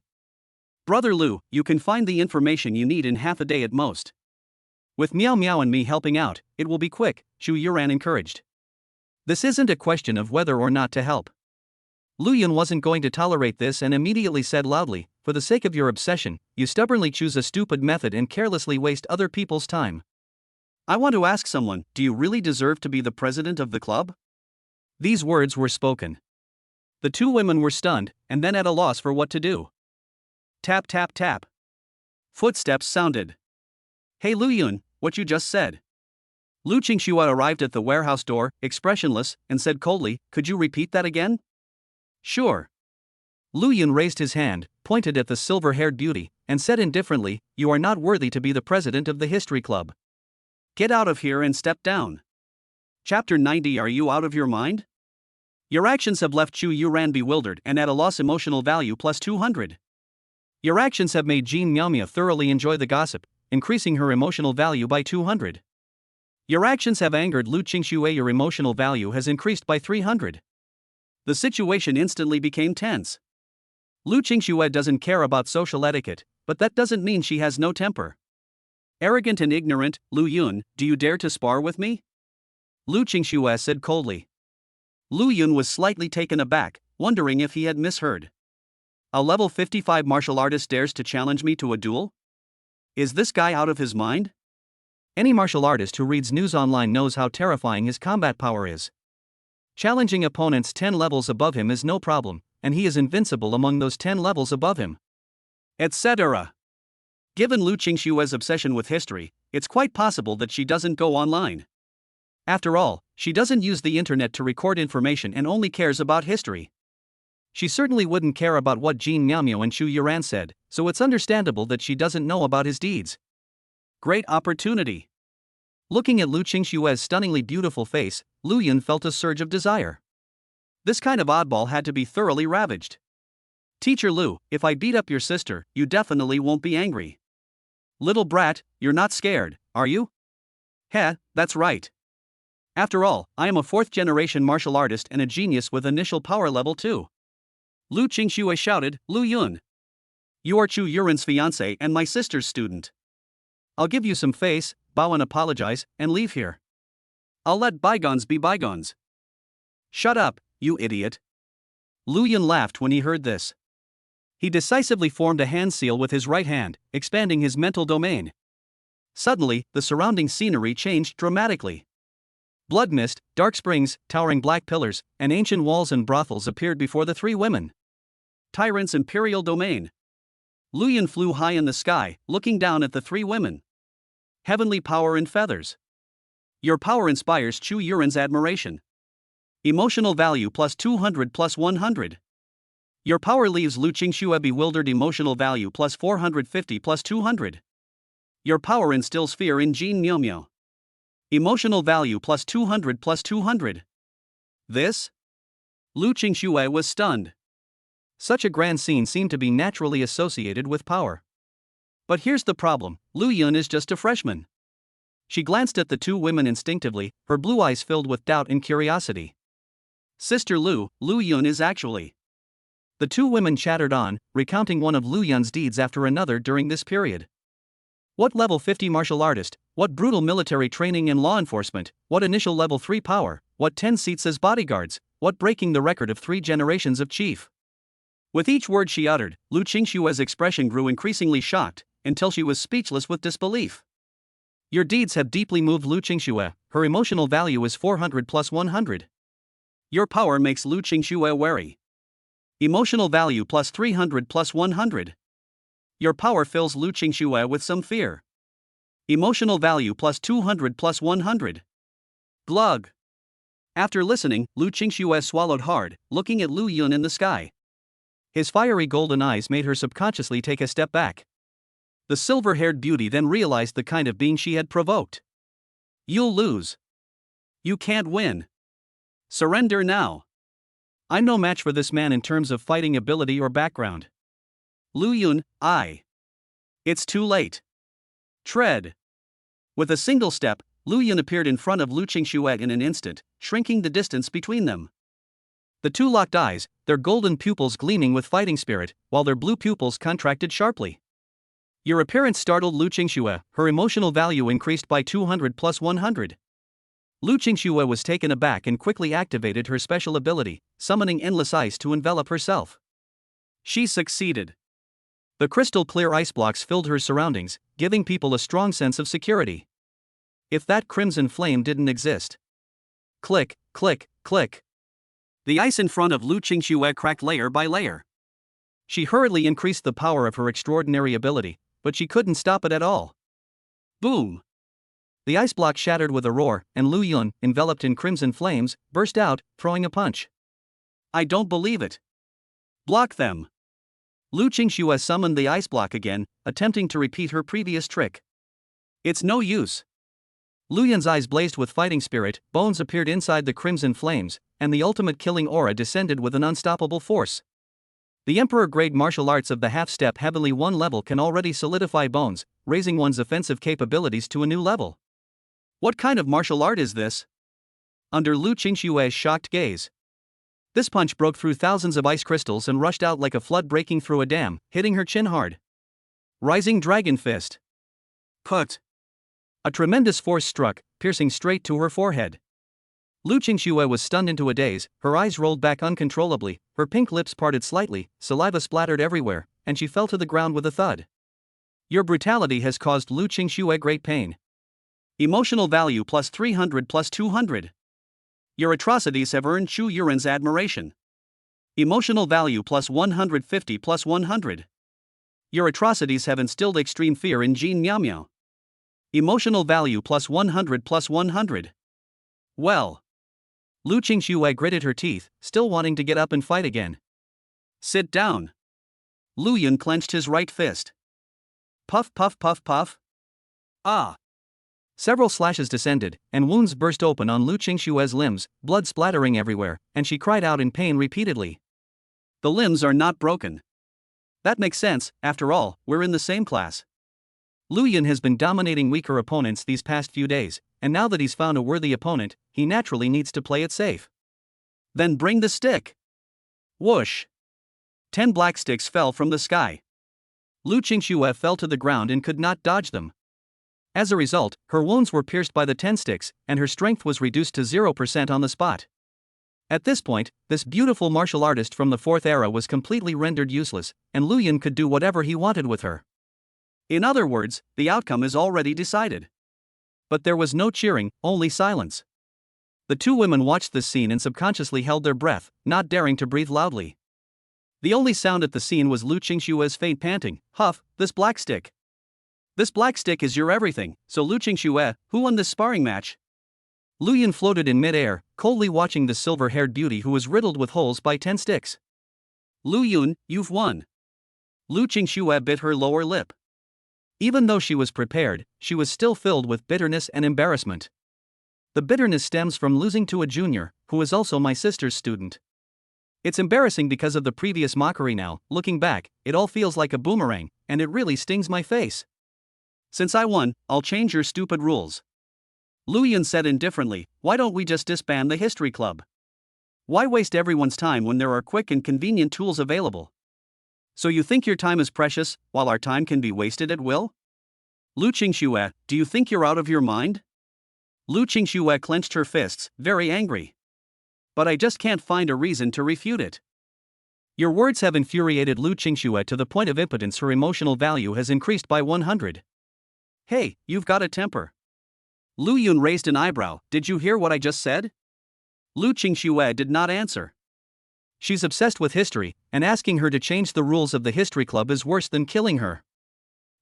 Brother Lu, you can find the information you need in half a day at most. With Meow Meow and me helping out, it will be quick, Chu Yuran encouraged. This isn't a question of whether or not to help. Lu Yun wasn't going to tolerate this and immediately said loudly, for the sake of your obsession, you stubbornly choose a stupid method and carelessly waste other people's time. I want to ask someone, do you really deserve to be the president of the club? These words were spoken. The two women were stunned, and then at a loss for what to do. Tap tap tap. Footsteps sounded. Hey Lu Yun, what you just said? Lu Qingxue arrived at the warehouse door, expressionless, and said coldly, could you repeat that again? Sure. Lu Yun raised his hand, pointed at the silver-haired beauty, and said indifferently, you are not worthy to be the president of the history club. Get out of here and step down. Chapter 90. Are you out of your mind? Your actions have left Chu Yuran bewildered and at a loss. Emotional value plus 200. Your actions have made Jean Miaomia thoroughly enjoy the gossip, increasing her emotional value by 200. Your actions have angered Lu Qingxue. Your emotional value has increased by 300. The situation instantly became tense. Lu Qingxue doesn't care about social etiquette, but that doesn't mean she has no temper. Arrogant and ignorant, Lu Yun, do you dare to spar with me? Lu Qingxue said coldly. Lu Yun was slightly taken aback, wondering if he had misheard. A level 55 martial artist dares to challenge me to a duel? Is this guy out of his mind? Any martial artist who reads news online knows how terrifying his combat power is. Challenging opponents 10 levels above him is no problem, and he is invincible among those 10 levels above him. Etc. Given Lu Qingxue's obsession with history, it's quite possible that she doesn't go online. After all, she doesn't use the internet to record information and only cares about history. She certainly wouldn't care about what Jean Miaomio and Chu Yuran said, so it's understandable that she doesn't know about his deeds. Great opportunity. Looking at Lu Qingxue's stunningly beautiful face, Lu Yun felt a surge of desire. This kind of oddball had to be thoroughly ravaged. Teacher Lu, if I beat up your sister, you definitely won't be angry. Little brat, you're not scared, are you? Heh, that's right. After all, I am a 4th-generation martial artist and a genius with initial power level 2. Lu Qingxue shouted, Lu Yun. You are Chu Yuran's fiancé and my sister's student. I'll give you some face, bow and apologize, and leave here. I'll let bygones be bygones. Shut up, you idiot. Lu Yun laughed when he heard this. He decisively formed a hand seal with his right hand, expanding his mental domain. Suddenly, the surrounding scenery changed dramatically. Blood mist, dark springs, towering black pillars, and ancient walls and brothels appeared before the three women. Tyrant's imperial domain. Lu Yun flew high in the sky, looking down at the three women. Heavenly power and feathers. Your power inspires Chu Yuran's admiration. Emotional value plus 200 plus 100. Your power leaves Lu Qingxue bewildered. Emotional value plus 450 plus 200. Your power instills fear in Jean Miaomio. Emotional value plus 200 plus 200. This? Lu Qingxue was stunned. Such a grand scene seemed to be naturally associated with power. But here's the problem, Lu Yun is just a freshman. She glanced at the two women instinctively, her blue eyes filled with doubt and curiosity. Sister Lu, Lu Yun is actually. The two women chattered on, recounting one of Lu Yun's deeds after another during this period. What level 50 martial artist, what brutal military training and law enforcement, what initial level 3 power, what 10 seats as bodyguards, what breaking the record of 3 generations of chief. With each word she uttered, Lu Qingxue's expression grew increasingly shocked, until she was speechless with disbelief. Your deeds have deeply moved Lu Qingxue, her emotional value is 400 plus 100. Your power makes Lu Qingxue wary. Emotional value plus 300 plus 100. Your power fills Lu Qingxue with some fear. Emotional value plus 200 plus 100. Glug. After listening, Lu Qingxue swallowed hard, looking at Lu Yun in the sky. His fiery golden eyes made her subconsciously take a step back. The silver-haired beauty then realized the kind of being she had provoked. You'll lose. You can't win. Surrender now. I'm no match for this man in terms of fighting ability or background. Lu Yun, It's too late. Tread. With a single step, Lu Yun appeared in front of Lu Qingxue in an instant, shrinking the distance between them. The two locked eyes, their golden pupils gleaming with fighting spirit, while their blue pupils contracted sharply. Your appearance startled Lu Qingxue, her emotional value increased by 200 plus 100. Lu Qingxue was taken aback and quickly activated her special ability, summoning endless ice to envelop herself. She succeeded. The crystal-clear ice blocks filled her surroundings, giving people a strong sense of security. If that crimson flame didn't exist. Click, click, click. The ice in front of Lu Qingxue cracked layer by layer. She hurriedly increased the power of her extraordinary ability, but she couldn't stop it at all. Boom! The ice block shattered with a roar, and Lu Yun, enveloped in crimson flames, burst out, throwing a punch. I don't believe it. Block them. Lu Qingxue summoned the ice block again, attempting to repeat her previous trick. It's no use. Lu Yun's eyes blazed with fighting spirit, bones appeared inside the crimson flames, and the ultimate killing aura descended with an unstoppable force. The Emperor-grade martial arts of the half-step heavenly 1 level can already solidify bones, raising one's offensive capabilities to a new level. What kind of martial art is this? Under Lu Qingxue's shocked gaze. This punch broke through thousands of ice crystals and rushed out like a flood breaking through a dam, hitting her chin hard. Rising Dragon Fist. Put. A tremendous force struck, piercing straight to her forehead. Lu Qingxue was stunned into a daze, her eyes rolled back uncontrollably, her pink lips parted slightly, saliva splattered everywhere, and she fell to the ground with a thud. Your brutality has caused Lu Qingxue great pain. Emotional value plus 300 plus 200. Your atrocities have earned Chu Yuren's admiration. Emotional value plus 150 plus 100. Your atrocities have instilled extreme fear in Jin Miao Miao. Emotional value plus 100 plus 100. Well. Lu Qingxue gritted her teeth, still wanting to get up and fight again. Sit down. Lu Yun clenched his right fist. Puff puff puff puff. Ah. Several slashes descended, and wounds burst open on Lu Qingxue's limbs, blood splattering everywhere, and she cried out in pain repeatedly. The limbs are not broken. That makes sense, after all, we're in the same class. Lu Yun has been dominating weaker opponents these past few days, and now that he's found a worthy opponent, he naturally needs to play it safe. Then bring the stick. Whoosh. 10 black sticks fell from the sky. Lu Qingxue fell to the ground and could not dodge them. As a result, her wounds were pierced by the 10 sticks, and her strength was reduced to 0% on the spot. At this point, this beautiful martial artist from the 4th era was completely rendered useless, and Lu Yun could do whatever he wanted with her. In other words, the outcome is already decided. But there was no cheering, only silence. The two women watched this scene and subconsciously held their breath, not daring to breathe loudly. The only sound at the scene was Lu Qingxue's faint panting, "Huff, this black stick. This black stick is your everything, so Lu Qingxue, who won this sparring match?" Lu Yun floated in mid-air, coldly watching the silver-haired beauty who was riddled with holes by 10 sticks. Lu Yun, you've won. Lu Qingxue bit her lower lip. Even though she was prepared, she was still filled with bitterness and embarrassment. The bitterness stems from losing to a junior, who is also my sister's student. It's embarrassing because of the previous mockery now. Looking back, it all feels like a boomerang, and it really stings my face. Since I won, I'll change your stupid rules. Lu Yun said indifferently, why don't we just disband the history club? Why waste everyone's time when there are quick and convenient tools available? So you think your time is precious, while our time can be wasted at will? Lu Qingxue, do you think you're out of your mind? Lu Qingxue clenched her fists, very angry. But I just can't find a reason to refute it. Your words have infuriated Lu Qingxue to the point of impotence. Her emotional value has increased by 100. Hey, you've got a temper. Lu Yun raised an eyebrow, did you hear what I just said? Lu Qingxue did not answer. She's obsessed with history, and asking her to change the rules of the history club is worse than killing her.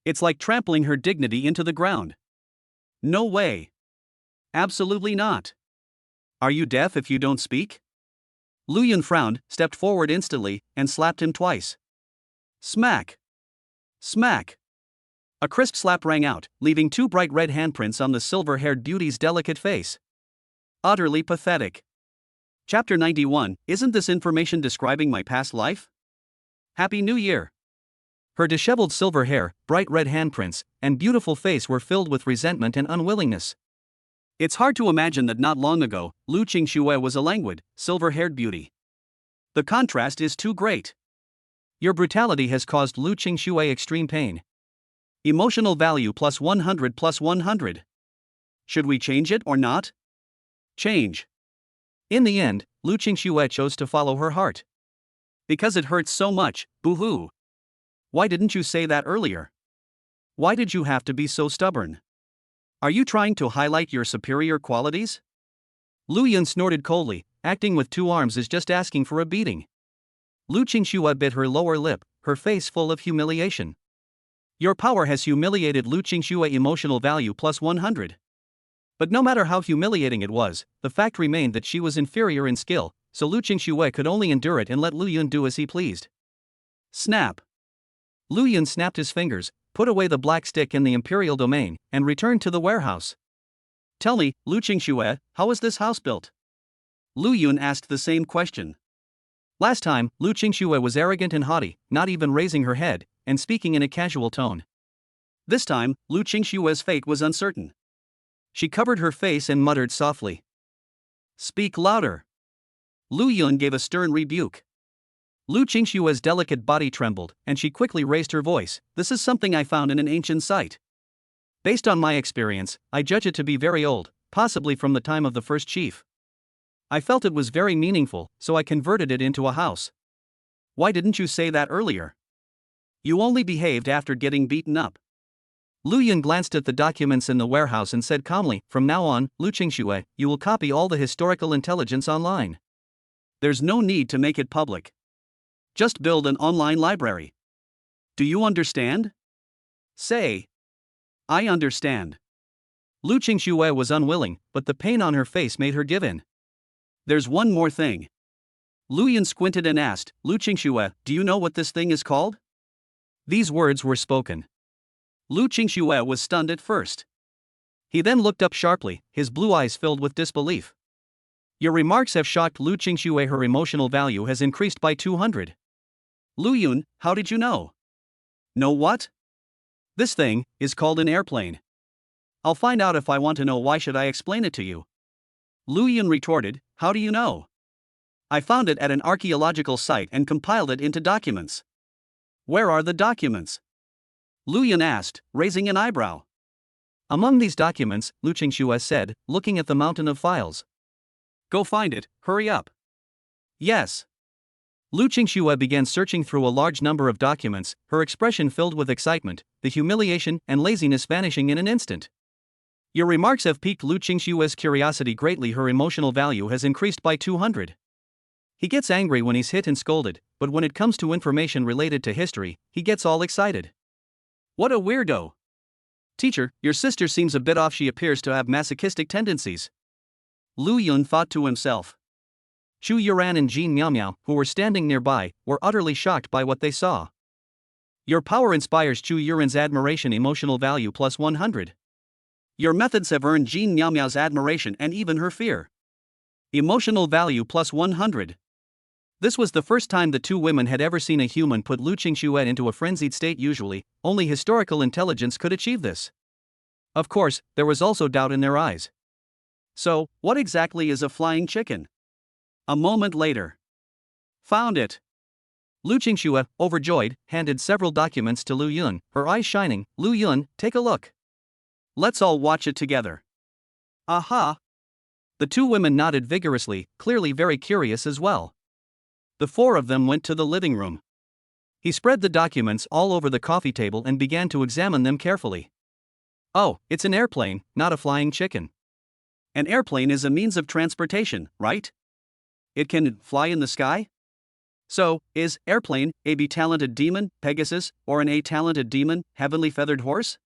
It's like trampling her dignity into the ground. No way. Absolutely not. Are you deaf if you don't speak? Lu Yun frowned, stepped forward instantly, and slapped him twice. Smack. Smack. A crisp slap rang out, leaving 2 bright red handprints on the silver-haired beauty's delicate face. Utterly pathetic. Chapter 91, isn't this information describing my past life? Happy New Year. Her disheveled silver hair, bright red handprints, and beautiful face were filled with resentment and unwillingness. It's hard to imagine that not long ago, Lu Qingxue was a languid, silver-haired beauty. The contrast is too great. Your brutality has caused Lu Qingxue extreme pain. Emotional value plus 100 plus 100. Should we change it or not? Change. In the end, Lu Qingxue chose to follow her heart. Because it hurts so much, boo-hoo. Why didn't you say that earlier? Why did you have to be so stubborn? Are you trying to highlight your superior qualities? Lu Yun snorted coldly. Acting with 2 arms is just asking for a beating. Lu Qingxue bit her lower lip, her face full of humiliation. Your power has humiliated Lu Qingxue. Emotional value plus 100. But no matter how humiliating it was, the fact remained that she was inferior in skill, so Lu Qingxue could only endure it and let Lu Yun do as he pleased. Snap. Lu Yun snapped his fingers, put away the black stick in the imperial domain, and returned to the warehouse. Tell me, Lu Qingxue, how was this house built? Lu Yun asked the same question. Last time, Lu Qingxue was arrogant and haughty, not even raising her head, and speaking in a casual tone. This time, Lu Qingxue's fate was uncertain. She covered her face and muttered softly. Speak louder. Lu Yun gave a stern rebuke. Lu Qingxue's delicate body trembled, and she quickly raised her voice. This is something I found in an ancient site. Based on my experience, I judge it to be very old, possibly from the time of the first chief. I felt it was very meaningful, so I converted it into a house. Why didn't you say that earlier? You only behaved after getting beaten up. Lu Yun glanced at the documents in the warehouse and said calmly, from now on, Lu Qingxue, you will copy all the historical intelligence online. There's no need to make it public. Just build an online library. Do you understand? Say. I understand. Lu Qingxue was unwilling, but the pain on her face made her give in. There's one more thing. Lu Yun squinted and asked, Lu Qingxue, do you know what this thing is called? These words were spoken. Lu Qingxue was stunned at first. He then looked up sharply, his blue eyes filled with disbelief. Your remarks have shocked Lu Qingxue. Her emotional value has increased by 200. Lu Yun, how did you know? Know what? This thing is called an airplane. I'll find out if I want to know. Why should I explain it to you? Lu Yun retorted, how do you know? I found it at an archaeological site and compiled it into documents. Where are the documents? Lu Yun asked, raising an eyebrow. Among these documents, Lu Qingxue said, looking at the mountain of files. Go find it, hurry up. Yes. Lu Qingxue began searching through a large number of documents, her expression filled with excitement, the humiliation and laziness vanishing in an instant. Your remarks have piqued Lu Qingxue's curiosity greatly. Her emotional value has increased by 200. He gets angry when he's hit and scolded, but when it comes to information related to history, he gets all excited. What a weirdo. Teacher, your sister seems a bit off. She appears to have masochistic tendencies. Lu Yun thought to himself. Chu Yuran and Jin Miaomiao, who were standing nearby, were utterly shocked by what they saw. Your power inspires Chu Yuran's admiration. Emotional value plus 100. Your methods have earned Jin Miaomiao's admiration and even her fear. Emotional value plus 100. This was the first time the two women had ever seen a human put Lu Qingxue into a frenzied state. Usually, only historical intelligence could achieve this. Of course, there was also doubt in their eyes. So, what exactly is a flying chicken? A moment later. Found it. Lu Qingxue, overjoyed, handed several documents to Lu Yun, her eyes shining. Lu Yun, take a look. Let's all watch it together. Aha! The two women nodded vigorously, clearly very curious as well. The four of them went to the living room. He spread the documents all over the coffee table and began to examine them carefully. Oh, it's an airplane, not a flying chicken. An airplane is a means of transportation, right? It can fly in the sky? So, is airplane a B-talented demon, Pegasus, or an A-talented demon, heavenly feathered horse?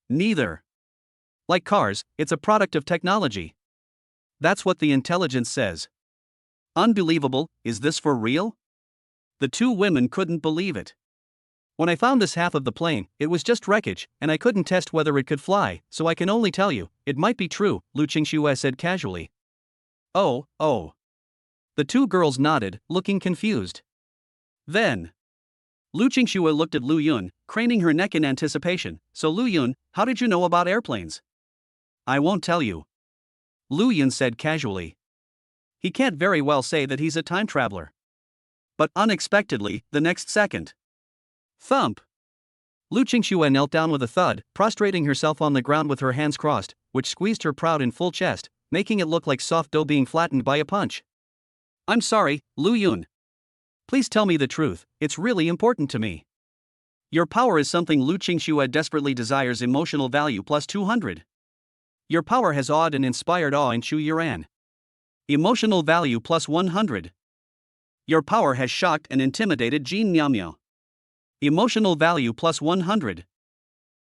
Neither. Like cars, it's a product of technology. That's what the intelligence says. Unbelievable, is this for real? The two women couldn't believe it. When I found this half of the plane, it was just wreckage, and I couldn't test whether it could fly, so I can only tell you, it might be true, Lu Qingxue said casually. Oh. The two girls nodded, looking confused. Then, Lu Qingxue looked at Lu Yun, craning her neck in anticipation. So Lu Yun, how did you know about airplanes? I won't tell you. Lu Yun said casually. He can't very well say that he's a time traveler. but unexpectedly, the next second. Thump! Lu Qingxue knelt down with a thud, prostrating herself on the ground with her hands crossed, which squeezed her proud and full chest, making it look like soft dough being flattened by a punch. I'm sorry, Lu Yun. Please tell me the truth, it's really important to me. Your power is something Lu Qingxue desperately desires. Emotional value plus 200. Your power has awed and inspired awe in Chu Yuran. Emotional value plus 100. Your power has shocked and intimidated Jin Miaomiao. Emotional value plus 100.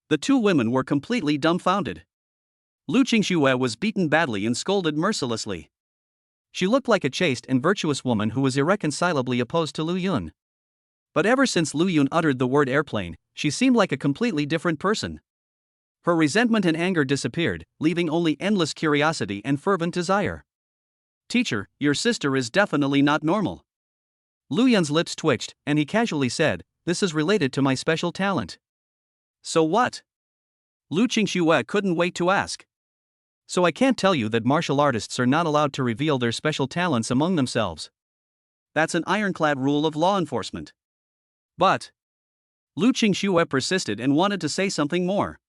The two women were completely dumbfounded. Lu Qingxue was beaten badly and scolded mercilessly. She looked like a chaste and virtuous woman who was irreconcilably opposed to Lu Yun. But ever since Lu Yun uttered the word airplane, she seemed like a completely different person. Her resentment and anger disappeared, leaving only endless curiosity and fervent desire. Teacher, your sister is definitely not normal. Lu Yun's lips twitched, and he casually said, "This is related to my special talent." So what? Lu Qingxue couldn't wait to ask. So I can't tell you that martial artists are not allowed to reveal their special talents among themselves. That's an ironclad rule of law enforcement. But Lu Qingxue persisted and wanted to say something more.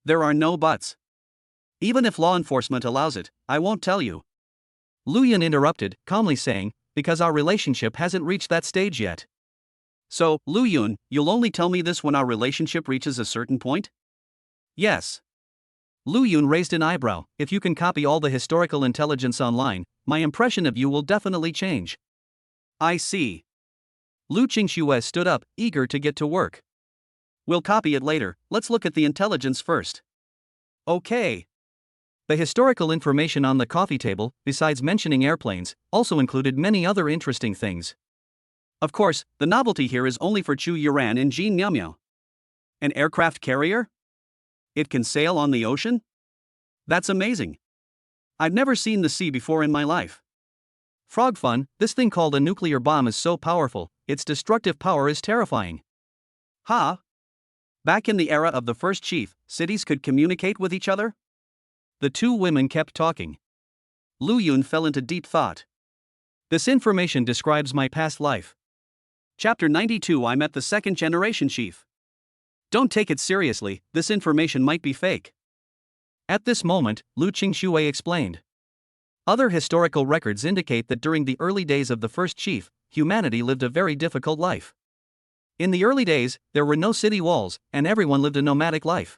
There are no buts. Even if law enforcement allows it, I won't tell you. Lu Yun interrupted, calmly saying, because our relationship hasn't reached that stage yet. So, Lu Yun, you'll only tell me this when our relationship reaches a certain point? Yes. Lu Yun raised an eyebrow. If you can copy all the historical intelligence online, my impression of you will definitely change. I see. Lu Qingxue stood up, eager to get to work. We'll copy it later, let's look at the intelligence first. Okay. The historical information on the coffee table, besides mentioning airplanes, also included many other interesting things. Of course, the novelty here is only for Chu Yuran and Jin Miaomiao. An aircraft carrier? It can sail on the ocean? That's amazing. I've never seen the sea before in my life. Frog fun, this thing called a nuclear bomb is so powerful, its destructive power is terrifying. Ha! Back in the era of the first chief, cities could communicate with each other? The two women kept talking. Lu Yun fell into deep thought. This information describes my past life. Chapter 92. I met the second generation chief. Don't take it seriously, this information might be fake. At this moment, Lu Qingxue explained. Other historical records indicate that during the early days of the first chief, humanity lived a very difficult life. In the early days, there were no city walls, and everyone lived a nomadic life.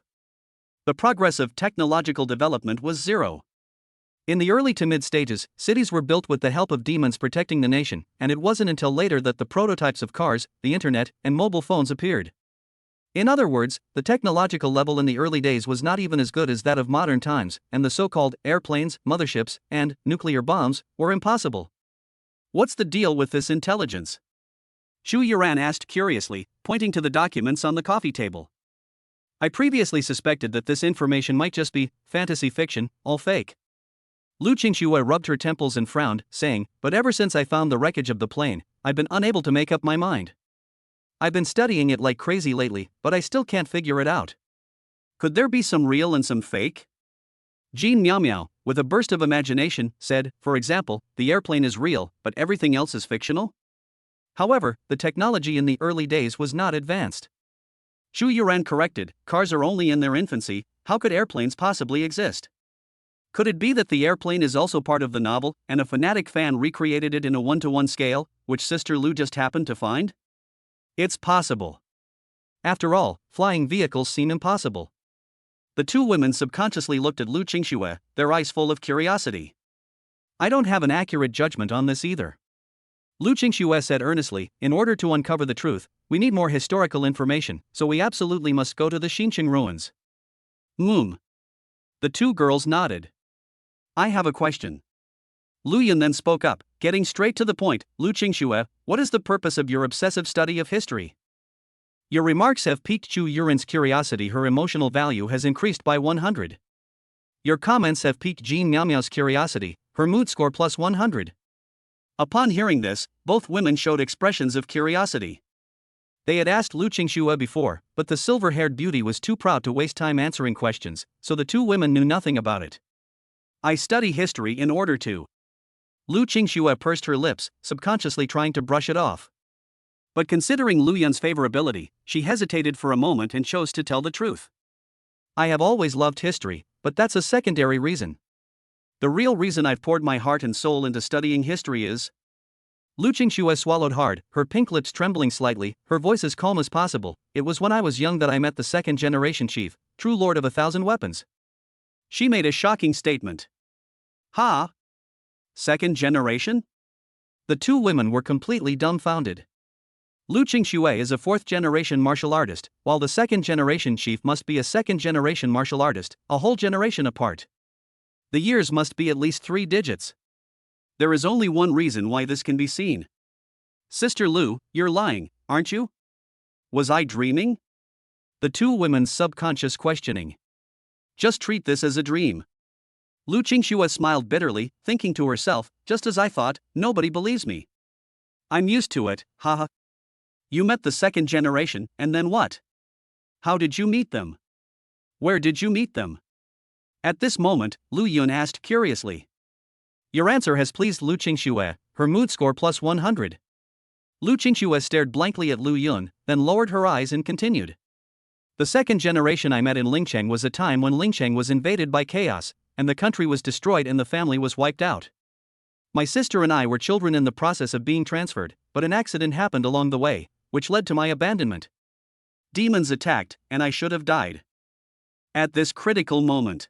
The progress of technological development was zero. In the early to mid stages, cities were built with the help of demons protecting the nation, and it wasn't until later that the prototypes of cars, the internet, and mobile phones appeared. In other words, the technological level in the early days was not even as good as that of modern times, and the so-called airplanes, motherships, and nuclear bombs were impossible. What's the deal with this intelligence? Chu Yuran asked curiously, pointing to the documents on the coffee table. I previously suspected that this information might just be fantasy fiction, all fake. Lu Qingxue rubbed her temples and frowned, saying, but ever since I found the wreckage of the plane, I've been unable to make up my mind. I've been studying it like crazy lately, but I still can't figure it out. Could there be some real and some fake? Jin Miaomiao, with a burst of imagination, said, for example, the airplane is real, but everything else is fictional? However, the technology in the early days was not advanced. Chu Yuran corrected, cars are only in their infancy, how could airplanes possibly exist? Could it be that the airplane is also part of the novel, and a fanatic fan recreated it in a one-to-one scale, which Sister Lu just happened to find? It's possible. After all, flying vehicles seem impossible. The two women subconsciously looked at Lu Qingxue, their eyes full of curiosity. I don't have an accurate judgment on this either. Lu Qingxue said earnestly, in order to uncover the truth, we need more historical information, so we absolutely must go to the Xinqiang ruins. The two girls nodded. I have a question. Lu Yun then spoke up, getting straight to the point. Lu Qingxue, what is the purpose of your obsessive study of history? Your remarks have piqued Chu Yuran's curiosity. Her emotional value has increased by 100. Your comments have piqued Jin Miaomiao's curiosity, her mood score plus 100. Upon hearing this, both women showed expressions of curiosity. They had asked Lu Qingxue before, but the silver-haired beauty was too proud to waste time answering questions, so the two women knew nothing about it. I study history in order to Lu Qingxue pursed her lips, subconsciously trying to brush it off. But considering Lu Yun's favorability, she hesitated for a moment and chose to tell the truth. I have always loved history, but that's a secondary reason. The real reason I've poured my heart and soul into studying history is. Lu Qingxue swallowed hard, her pink lips trembling slightly, her voice as calm as possible. It was when I was young that I met the second-generation chief, true lord of 1,000 weapons. She made a shocking statement. Ha! Second generation? The two women were completely dumbfounded. Lu Qingxue is a fourth-generation martial artist, while the second-generation chief must be a second-generation martial artist, a whole generation apart. The years must be at least 3 digits. There is only one reason why this can be seen. Sister Lu, you're lying, aren't you? Was I dreaming? The two women's subconscious questioning. Just treat this as a dream. Lu Qingxue smiled bitterly, thinking to herself, just as I thought, nobody believes me. I'm used to it, haha. You met the second generation, and then what? How did you meet them? Where did you meet them? At this moment, Lu Yun asked curiously. Your answer has pleased Lu Qingxue, her mood score plus 100. Lu Qingxue stared blankly at Lu Yun, then lowered her eyes and continued. The second generation I met in Lingcheng was a time when Lingcheng was invaded by chaos, and the country was destroyed and the family was wiped out. My sister and I were children in the process of being transferred, but an accident happened along the way, which led to my abandonment. Demons attacked, and I should have died. At this critical moment,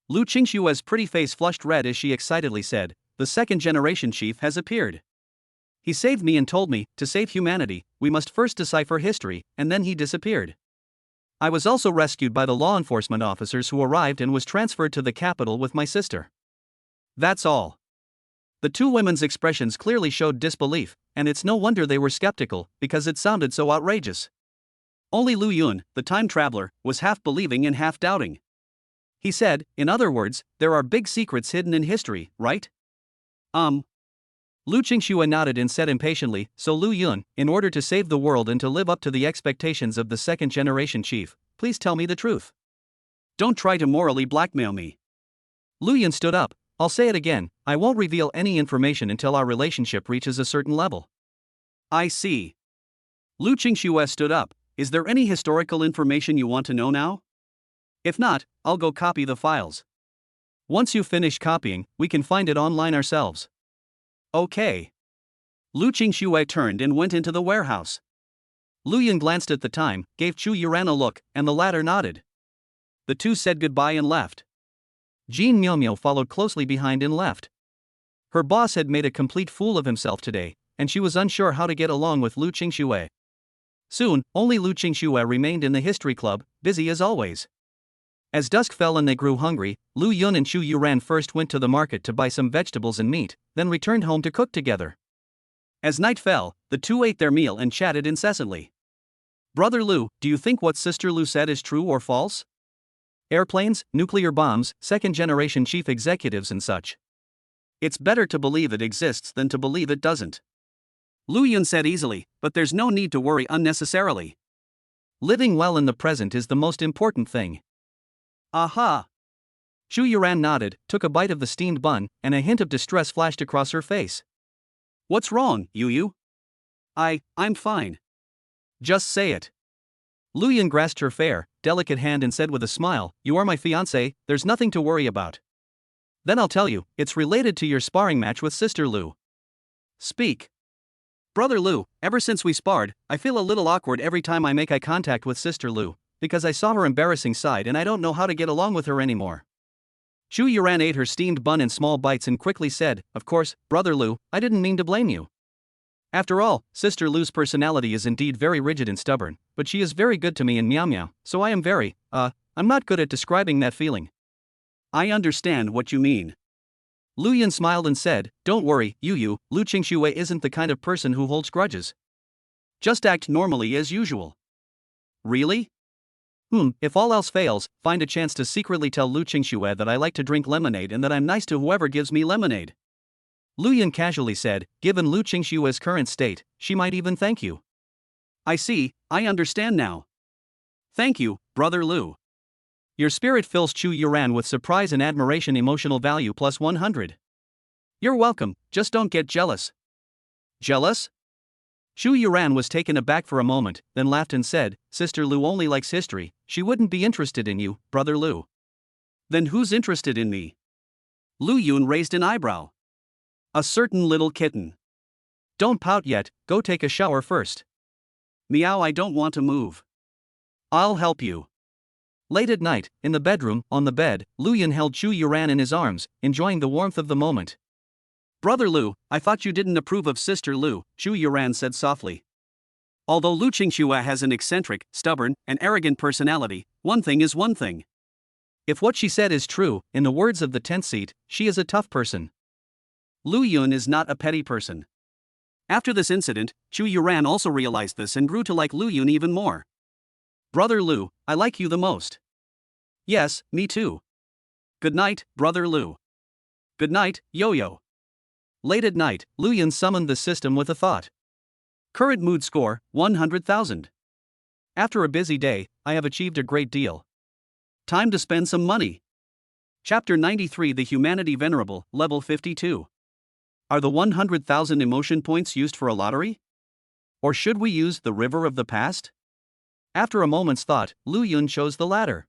Lu Qingxue's pretty face flushed red as she excitedly said, the second generation chief has appeared. He saved me and told me, to save humanity, we must first decipher history, and then he disappeared. I was also rescued by the law enforcement officers who arrived and was transferred to the capital with my sister. That's all. The two women's expressions clearly showed disbelief, and it's no wonder they were skeptical, because it sounded so outrageous. Only Lu Yun, the time traveler, was half believing and half doubting. He said, in other words, there are big secrets hidden in history, right? Lu Qingxue nodded and said impatiently, so Lu Yun, in order to save the world and to live up to the expectations of the second generation chief, please tell me the truth. Don't try to morally blackmail me. Lu Yun stood up. I'll say it again, I won't reveal any information until our relationship reaches a certain level. I see. Lu Qingxue stood up. Is there any historical information you want to know now? If not, I'll go copy the files. Once you finish copying, we can find it online ourselves. Okay. Lu Qingxue turned and went into the warehouse. Lu Yun glanced at the time, gave Chu Yuran a look, and the latter nodded. The two said goodbye and left. Jean Miao followed closely behind and left. Her boss had made a complete fool of himself today, and she was unsure how to get along with Lu Qingxue. Soon, only Lu Qingxue remained in the history club, busy as always. As dusk fell and they grew hungry, Lu Yun and Chu Yuran first went to the market to buy some vegetables and meat, then returned home to cook together. As night fell, the two ate their meal and chatted incessantly. Brother Lu, do you think what Sister Lu said is true or false? Airplanes, nuclear bombs, second-generation chief executives and such. It's better to believe it exists than to believe it doesn't. Lu Yun said easily, but there's no need to worry unnecessarily. Living well in the present is the most important thing. Aha! Chu Yuran nodded, took a bite of the steamed bun, and a hint of distress flashed across her face. What's wrong, Yu? I'm fine. Just say it. Lu Yun grasped her fair, delicate hand and said with a smile, you are my fiancé, there's nothing to worry about. Then I'll tell you, it's related to your sparring match with Sister Lu. Speak. Brother Lu, ever since we sparred, I feel a little awkward every time I make eye contact with Sister Lu, because I saw her embarrassing side and I don't know how to get along with her anymore. Chu Yuran ate her steamed bun in small bites and quickly said, of course, Brother Lu, I didn't mean to blame you. After all, Sister Lu's personality is indeed very rigid and stubborn, but she is very good to me and Miao Miao, so I am very, I'm not good at describing that feeling. I understand what you mean. Lu Yun smiled and said, don't worry, Yu, Lu Qingxue isn't the kind of person who holds grudges. Just act normally as usual. Really? If all else fails, find a chance to secretly tell Lu Qingxue that I like to drink lemonade and that I'm nice to whoever gives me lemonade. Lu Yun casually said, given Lu Qingxue's current state, she might even thank you. I see, I understand now. Thank you, Brother Lu. Your spirit fills Chu Yuran with surprise and admiration, emotional value plus 100. You're welcome, just don't get jealous. Jealous? Shu Yuran was taken aback for a moment, then laughed and said, Sister Lu only likes history, she wouldn't be interested in you, Brother Lu. Then who's interested in me? Lu Yun raised an eyebrow. A certain little kitten. Don't pout yet, go take a shower first. Meow, I don't want to move. I'll help you. Late at night, in the bedroom, on the bed, Lu Yun held Shu Yuran in his arms, enjoying the warmth of the moment. Brother Lu, I thought you didn't approve of Sister Lu, Shu Yuran said softly. Although Lu Qingxua has an eccentric, stubborn, and arrogant personality, one thing is one thing. If what she said is true, in the words of the 10th seat, she is a tough person. Lu Yun is not a petty person. After this incident, Shu Yuran also realized this and grew to like Lu Yun even more. Brother Lu, I like you the most. Yes, me too. Good night, Brother Lu. Good night, Yo-Yo. Late at night, Lu Yun summoned the system with a thought. Current mood score, 100,000. After a busy day, I have achieved a great deal. Time to spend some money. Chapter 93, The Humanity Venerable, Level 52. Are the 100,000 emotion points used for a lottery? Or should we use the River of the Past? After a moment's thought, Lu Yun chose the latter.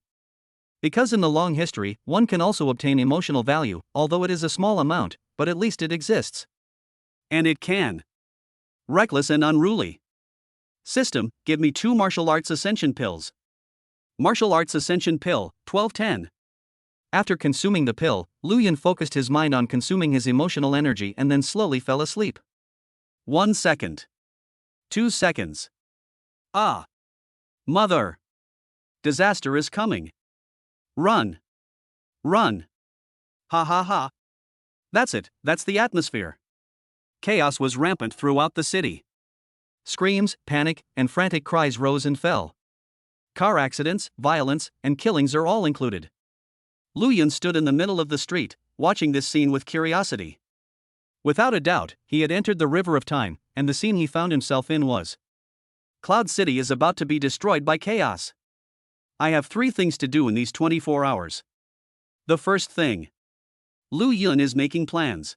Because in the long history, one can also obtain emotional value, although it is a small amount, but at least it exists. And it can. Reckless and unruly. System, give me 2 martial arts ascension pills. Martial arts ascension pill, 1210. After consuming the pill, Lu Yun focused his mind on consuming his emotional energy and then slowly fell asleep. 1 second. 2 seconds. Ah! Mother! Disaster is coming. Run! Run! Ha ha ha! That's it, that's the atmosphere. Chaos was rampant throughout the city. Screams, panic, and frantic cries rose and fell. Car accidents, violence, and killings are all included. Lu Yun stood in the middle of the street, watching this scene with curiosity. Without a doubt, he had entered the river of time, and the scene he found himself in was. Cloud City is about to be destroyed by chaos. I have 3 things to do in these 24 hours. The first thing. Lu Yun is making plans.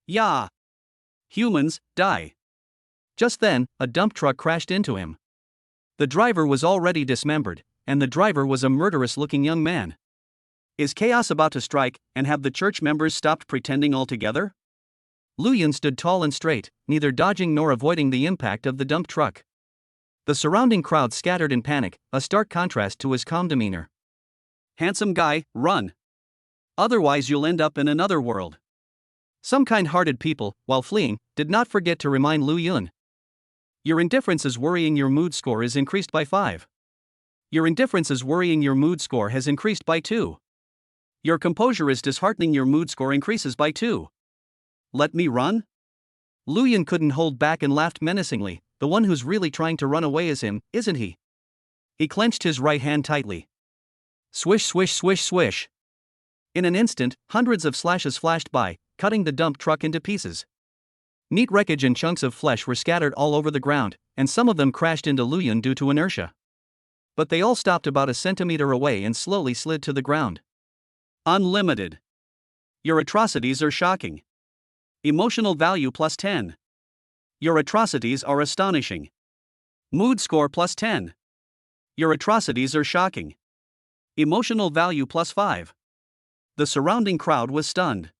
Yeah. Humans, die. Just then, a dump truck crashed into him. The driver was already dismembered, and the driver was a murderous-looking young man. Is chaos about to strike, and have the church members stopped pretending altogether? Lu Yun stood tall and straight, neither dodging nor avoiding the impact of the dump truck. The surrounding crowd scattered in panic, a stark contrast to his calm demeanor. Handsome guy, run. Otherwise you'll end up in another world. Some kind-hearted people, while fleeing, did not forget to remind Lu Yun. Your indifference is worrying, your mood score is increased by 5. Your indifference is worrying, your mood score has increased by 2. Your composure is disheartening, your mood score increases by 2. Let me run? Lu Yun couldn't hold back and laughed menacingly. The one who's really trying to run away is him, isn't he? He clenched his right hand tightly. Swish, swish, swish, swish. In an instant, hundreds of slashes flashed by, cutting the dump truck into pieces. Neat wreckage and chunks of flesh were scattered all over the ground, and some of them crashed into Lu Yun due to inertia. But they all stopped about a centimeter away and slowly slid to the ground. Unlimited. Your atrocities are shocking. Emotional value plus 10. Your atrocities are astonishing. Mood score plus 10. Your atrocities are shocking. Emotional value plus 5. The surrounding crowd was stunned.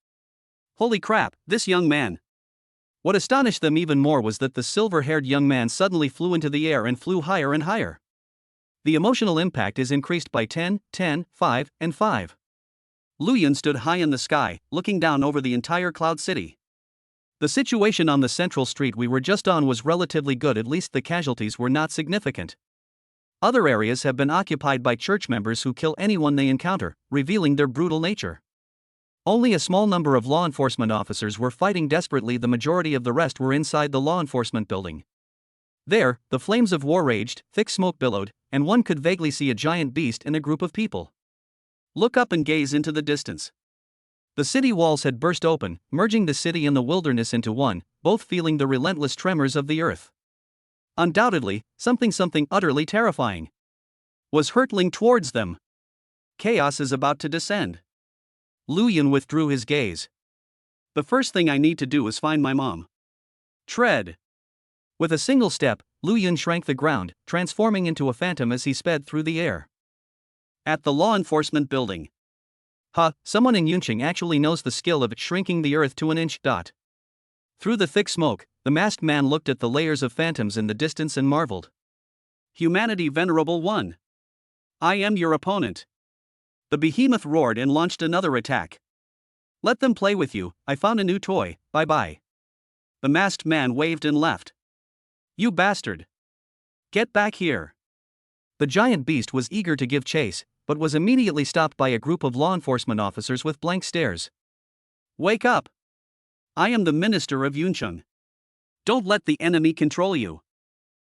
Holy crap, this young man. What astonished them even more was that the silver-haired young man suddenly flew into the air and flew higher and higher. The emotional impact is increased by 10, 10, 5, and 5. Lu Yun stood high in the sky, looking down over the entire Cloud City. The situation on the central street we were just on was relatively good, at least the casualties were not significant. Other areas have been occupied by church members who kill anyone they encounter, revealing their brutal nature. Only a small number of law enforcement officers were fighting desperately, the majority of the rest were inside the law enforcement building. There, the flames of war raged, thick smoke billowed, and one could vaguely see a giant beast in a group of people. Look up and gaze into the distance. The city walls had burst open, merging the city and the wilderness into one, both feeling the relentless tremors of the earth. Undoubtedly, something utterly terrifying was hurtling towards them. Chaos is about to descend. Lu Yun withdrew his gaze. The first thing I need to do is find my mom. Tread. With a single step, Lu Yun shrank the ground, transforming into a phantom as he sped through the air. At the law enforcement building. Someone in Yunqing actually knows the skill of shrinking the earth to an inch. Through the thick smoke, the masked man looked at the layers of phantoms in the distance and marveled. Humanity Venerable One. I am your opponent. The behemoth roared and launched another attack. Let them play with you, I found a new toy, bye-bye. The masked man waved and left. You bastard. Get back here. The giant beast was eager to give chase, but was immediately stopped by a group of law enforcement officers with blank stares. Wake up. I am the minister of Yuncheng. Don't let the enemy control you.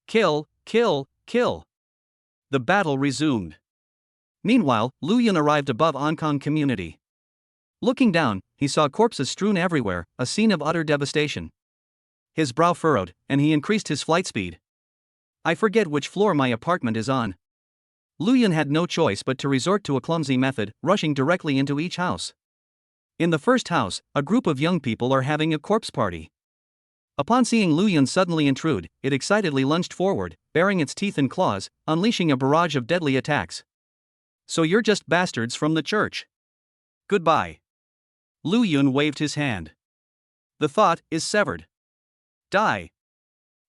Kill, kill, kill. The battle resumed. Meanwhile, Lu Yun arrived above Ankang community. Looking down, he saw corpses strewn everywhere, a scene of utter devastation. His brow furrowed, and he increased his flight speed. I forget which floor my apartment is on. Lu Yun had no choice but to resort to a clumsy method, rushing directly into each house. In the first house, a group of young people are having a corpse party. Upon seeing Lu Yun suddenly intrude, it excitedly lunged forward, baring its teeth and claws, unleashing a barrage of deadly attacks. So you're just bastards from the church. Goodbye. Lu Yun waved his hand. The thought is severed. Die.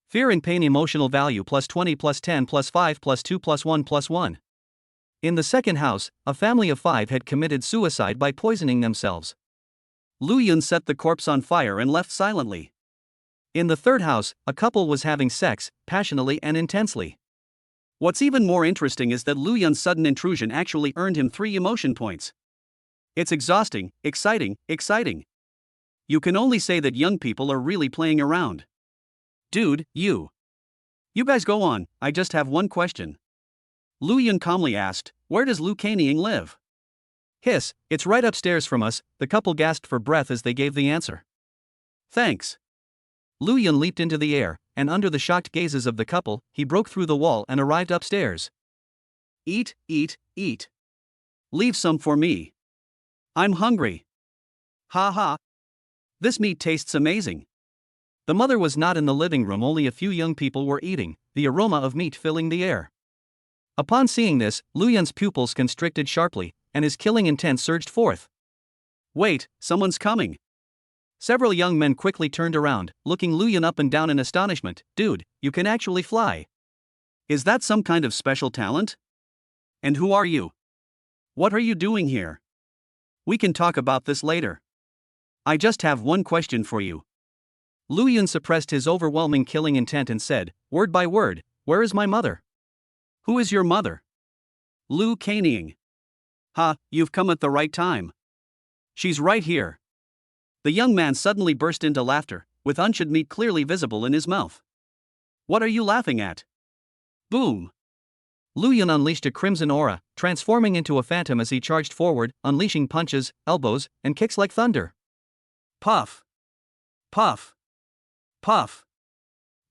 Fear and pain emotional value +20 +10 +5 +2 +1 +1. In the second house, a family of 5 had committed suicide by poisoning themselves. Lu Yun set the corpse on fire and left silently. In the third house, a couple was having sex, passionately and intensely. What's even more interesting is that Lu Yun's sudden intrusion actually earned him 3 emotion points. It's exhausting, exciting, exciting. You can only say that young people are really playing around. Dude, you guys go on, I just have one question. Lu Yun calmly asked, where does Lu Kanying live? Hiss, it's right upstairs from us, the couple gasped for breath as they gave the answer. Thanks. Lu Yun leaped into the air, and under the shocked gazes of the couple, he broke through the wall and arrived upstairs. Eat, eat, eat. Leave some for me. I'm hungry. Ha ha. This meat tastes amazing. The mother was not in the living room, only a few young people were eating, the aroma of meat filling the air. Upon seeing this, Lu Yun's pupils constricted sharply, and his killing intent surged forth. Wait, someone's coming. Several young men quickly turned around, looking Lu Yun up and down in astonishment. Dude, you can actually fly. Is that some kind of special talent? And who are you? What are you doing here? We can talk about this later. I just have one question for you. Lu Yun suppressed his overwhelming killing intent and said, word by word, where is my mother? Who is your mother? Lu Kanying. You've come at the right time. She's right here. The young man suddenly burst into laughter, with unshed meat clearly visible in his mouth. What are you laughing at? Boom. Lu Yun unleashed a crimson aura, transforming into a phantom as he charged forward, unleashing punches, elbows, and kicks like thunder. Puff. Puff. Puff.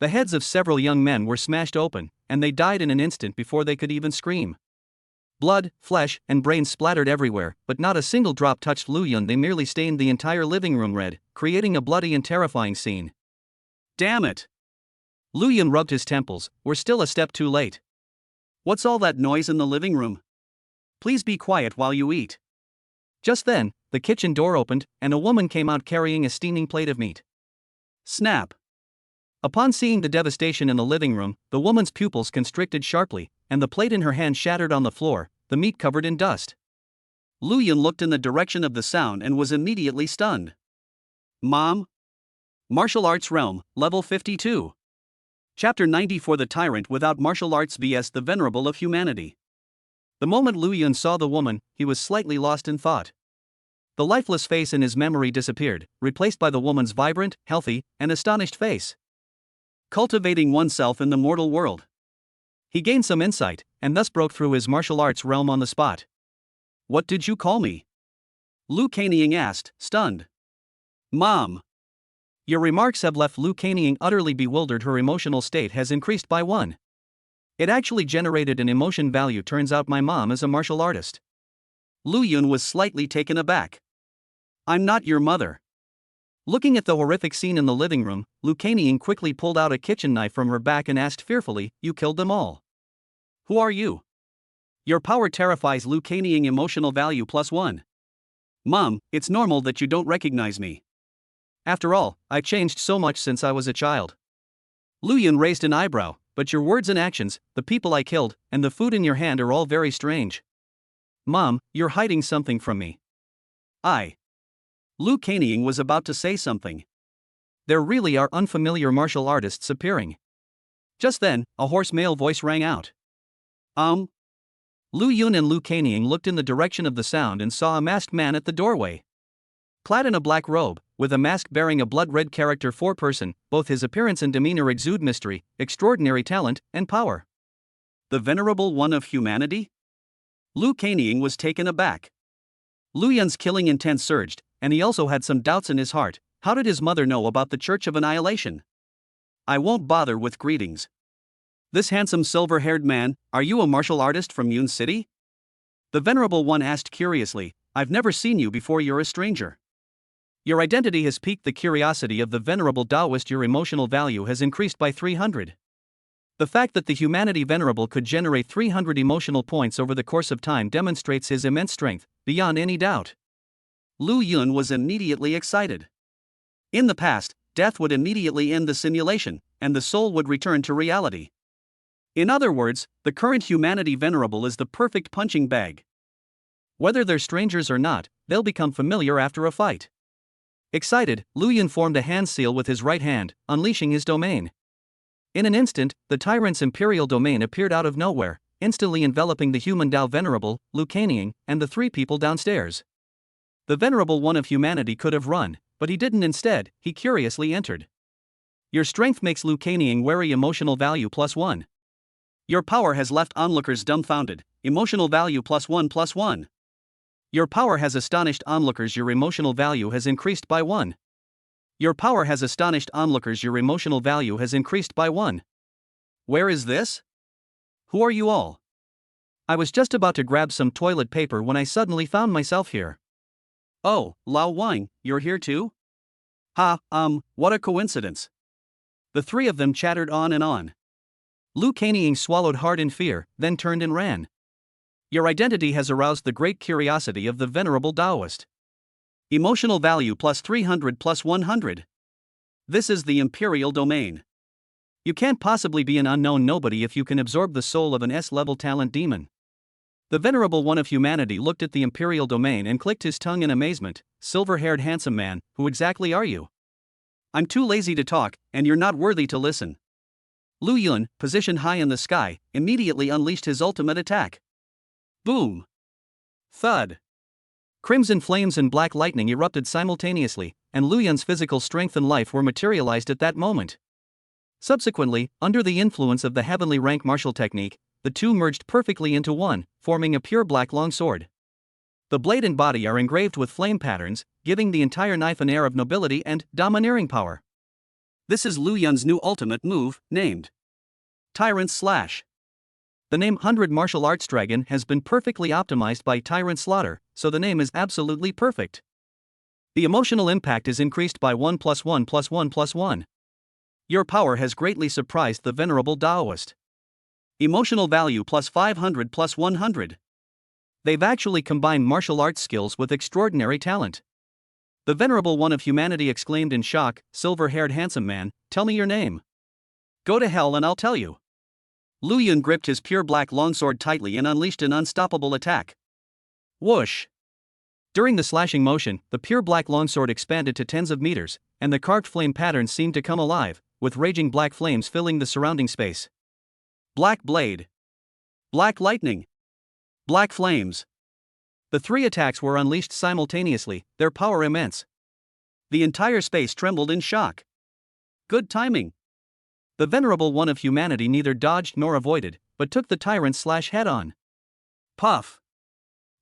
The heads of several young men were smashed open, and they died in an instant before they could even scream. Blood, flesh, and brains splattered everywhere, but not a single drop touched Lu Yun. They merely stained the entire living room red, creating a bloody and terrifying scene. Damn it! Lu Yun rubbed his temples, we're still a step too late. What's all that noise in the living room? Please be quiet while you eat. Just then, the kitchen door opened, and a woman came out carrying a steaming plate of meat. Snap! Upon seeing the devastation in the living room, the woman's pupils constricted sharply, and the plate in her hand shattered on the floor, the meat covered in dust. Lu Yun looked in the direction of the sound and was immediately stunned. Mom? Martial Arts Realm, Level 52. Chapter 90 for the Tyrant without martial arts vs the Venerable of Humanity. The moment Lu Yun saw the woman, he was slightly lost in thought. The lifeless face in his memory disappeared, replaced by the woman's vibrant, healthy, and astonished face. Cultivating oneself in the mortal world. He gained some insight, and thus broke through his martial arts realm on the spot. What did you call me? Lu Kanying asked, stunned. Mom. Your remarks have left Lu Kanying utterly bewildered. Her emotional state has increased by 1. It actually generated an emotion value. Turns out my mom is a martial artist. Lu Yun was slightly taken aback. I'm not your mother. Looking at the horrific scene in the living room, Lu Kanying quickly pulled out a kitchen knife from her back and asked fearfully, "You killed them all? Who are you?" Your power terrifies Lu Kanying. Emotional value +1. Mom, it's normal that you don't recognize me. After all, I changed so much since I was a child. Lu Yun raised an eyebrow, but your words and actions, the people I killed, and the food in your hand are all very strange. Mom, you're hiding something from me. Lu Kanying was about to say something. There really are unfamiliar martial artists appearing. Just then, a hoarse male voice rang out. Lu Yun and Lu Kanying looked in the direction of the sound and saw a masked man at the doorway. Clad in a black robe, with a mask bearing a blood-red character for person, both his appearance and demeanor exude mystery, extraordinary talent, and power. The Venerable One of Humanity? Lu Kanying was taken aback. Lu Yun's killing intent surged, and he also had some doubts in his heart. How did his mother know about the Church of Annihilation? I won't bother with greetings. This handsome silver-haired man, are you a martial artist from Yun City? The Venerable One asked curiously. I've never seen you before. You're a stranger. Your identity has piqued the curiosity of the Venerable Taoist. Your emotional value has increased by 300. The fact that the Humanity Venerable could generate 300 emotional points over the course of time demonstrates his immense strength, beyond any doubt. Lu Yun was immediately excited. In the past, death would immediately end the simulation, and the soul would return to reality. In other words, the current Humanity Venerable is the perfect punching bag. Whether they're strangers or not, they'll become familiar after a fight. Excited, Lu Yun formed a hand seal with his right hand, unleashing his domain. In an instant, the tyrant's imperial domain appeared out of nowhere, instantly enveloping the human Tao Venerable, Lu Kanying, and the three people downstairs. The Venerable One of Humanity could have run, but he didn't. Instead, he curiously entered. Your strength makes Lu Kanying wary. Emotional value +1. Your power has left onlookers dumbfounded. Emotional value +1. Your power has astonished onlookers. Your emotional value has increased by 1. Your power has astonished onlookers. Your emotional value has increased by 1. Where is this? Who are you all? I was just about to grab some toilet paper when I suddenly found myself here. Oh, Lao Wang, you're here too? What a coincidence. The three of them chattered on and on. Lu Kanying swallowed hard in fear, then turned and ran. Your identity has aroused the great curiosity of the Venerable Taoist. Emotional value +300 +100. This is the Imperial Domain. You can't possibly be an unknown nobody if you can absorb the soul of an S-level talent demon. The Venerable One of Humanity looked at the Imperial Domain and clicked his tongue in amazement. Silver-haired handsome man, who exactly are you? I'm too lazy to talk, and you're not worthy to listen. Lu Yun, positioned high in the sky, immediately unleashed his ultimate attack. Boom! Thud! Crimson flames and black lightning erupted simultaneously, and Lu Yun's physical strength and life were materialized at that moment. Subsequently, under the influence of the heavenly rank martial technique, the two merged perfectly into one, forming a pure black longsword. The blade and body are engraved with flame patterns, giving the entire knife an air of nobility and domineering power. This is Lu Yun's new ultimate move, named Tyrant Slash. The name 100 Martial Arts Dragon has been perfectly optimized by Tyrant Slaughter, so the name is absolutely perfect. The emotional impact is increased by 1 + 1 + 1 + 1. Your power has greatly surprised the Venerable Taoist. Emotional value +500 +100. They've actually combined martial arts skills with extraordinary talent. The Venerable One of Humanity exclaimed in shock. Silver-haired handsome man, tell me your name. Go to hell and I'll tell you. Lu Yun gripped his pure black longsword tightly and unleashed an unstoppable attack. Whoosh! During the slashing motion, the pure black longsword expanded to tens of meters, and the carved flame patterns seemed to come alive, with raging black flames filling the surrounding space. Black blade. Black lightning. Black flames. The three attacks were unleashed simultaneously, their power immense. The entire space trembled in shock. Good timing. The Venerable One of Humanity neither dodged nor avoided, but took the Tyrant Slash head-on. Puff!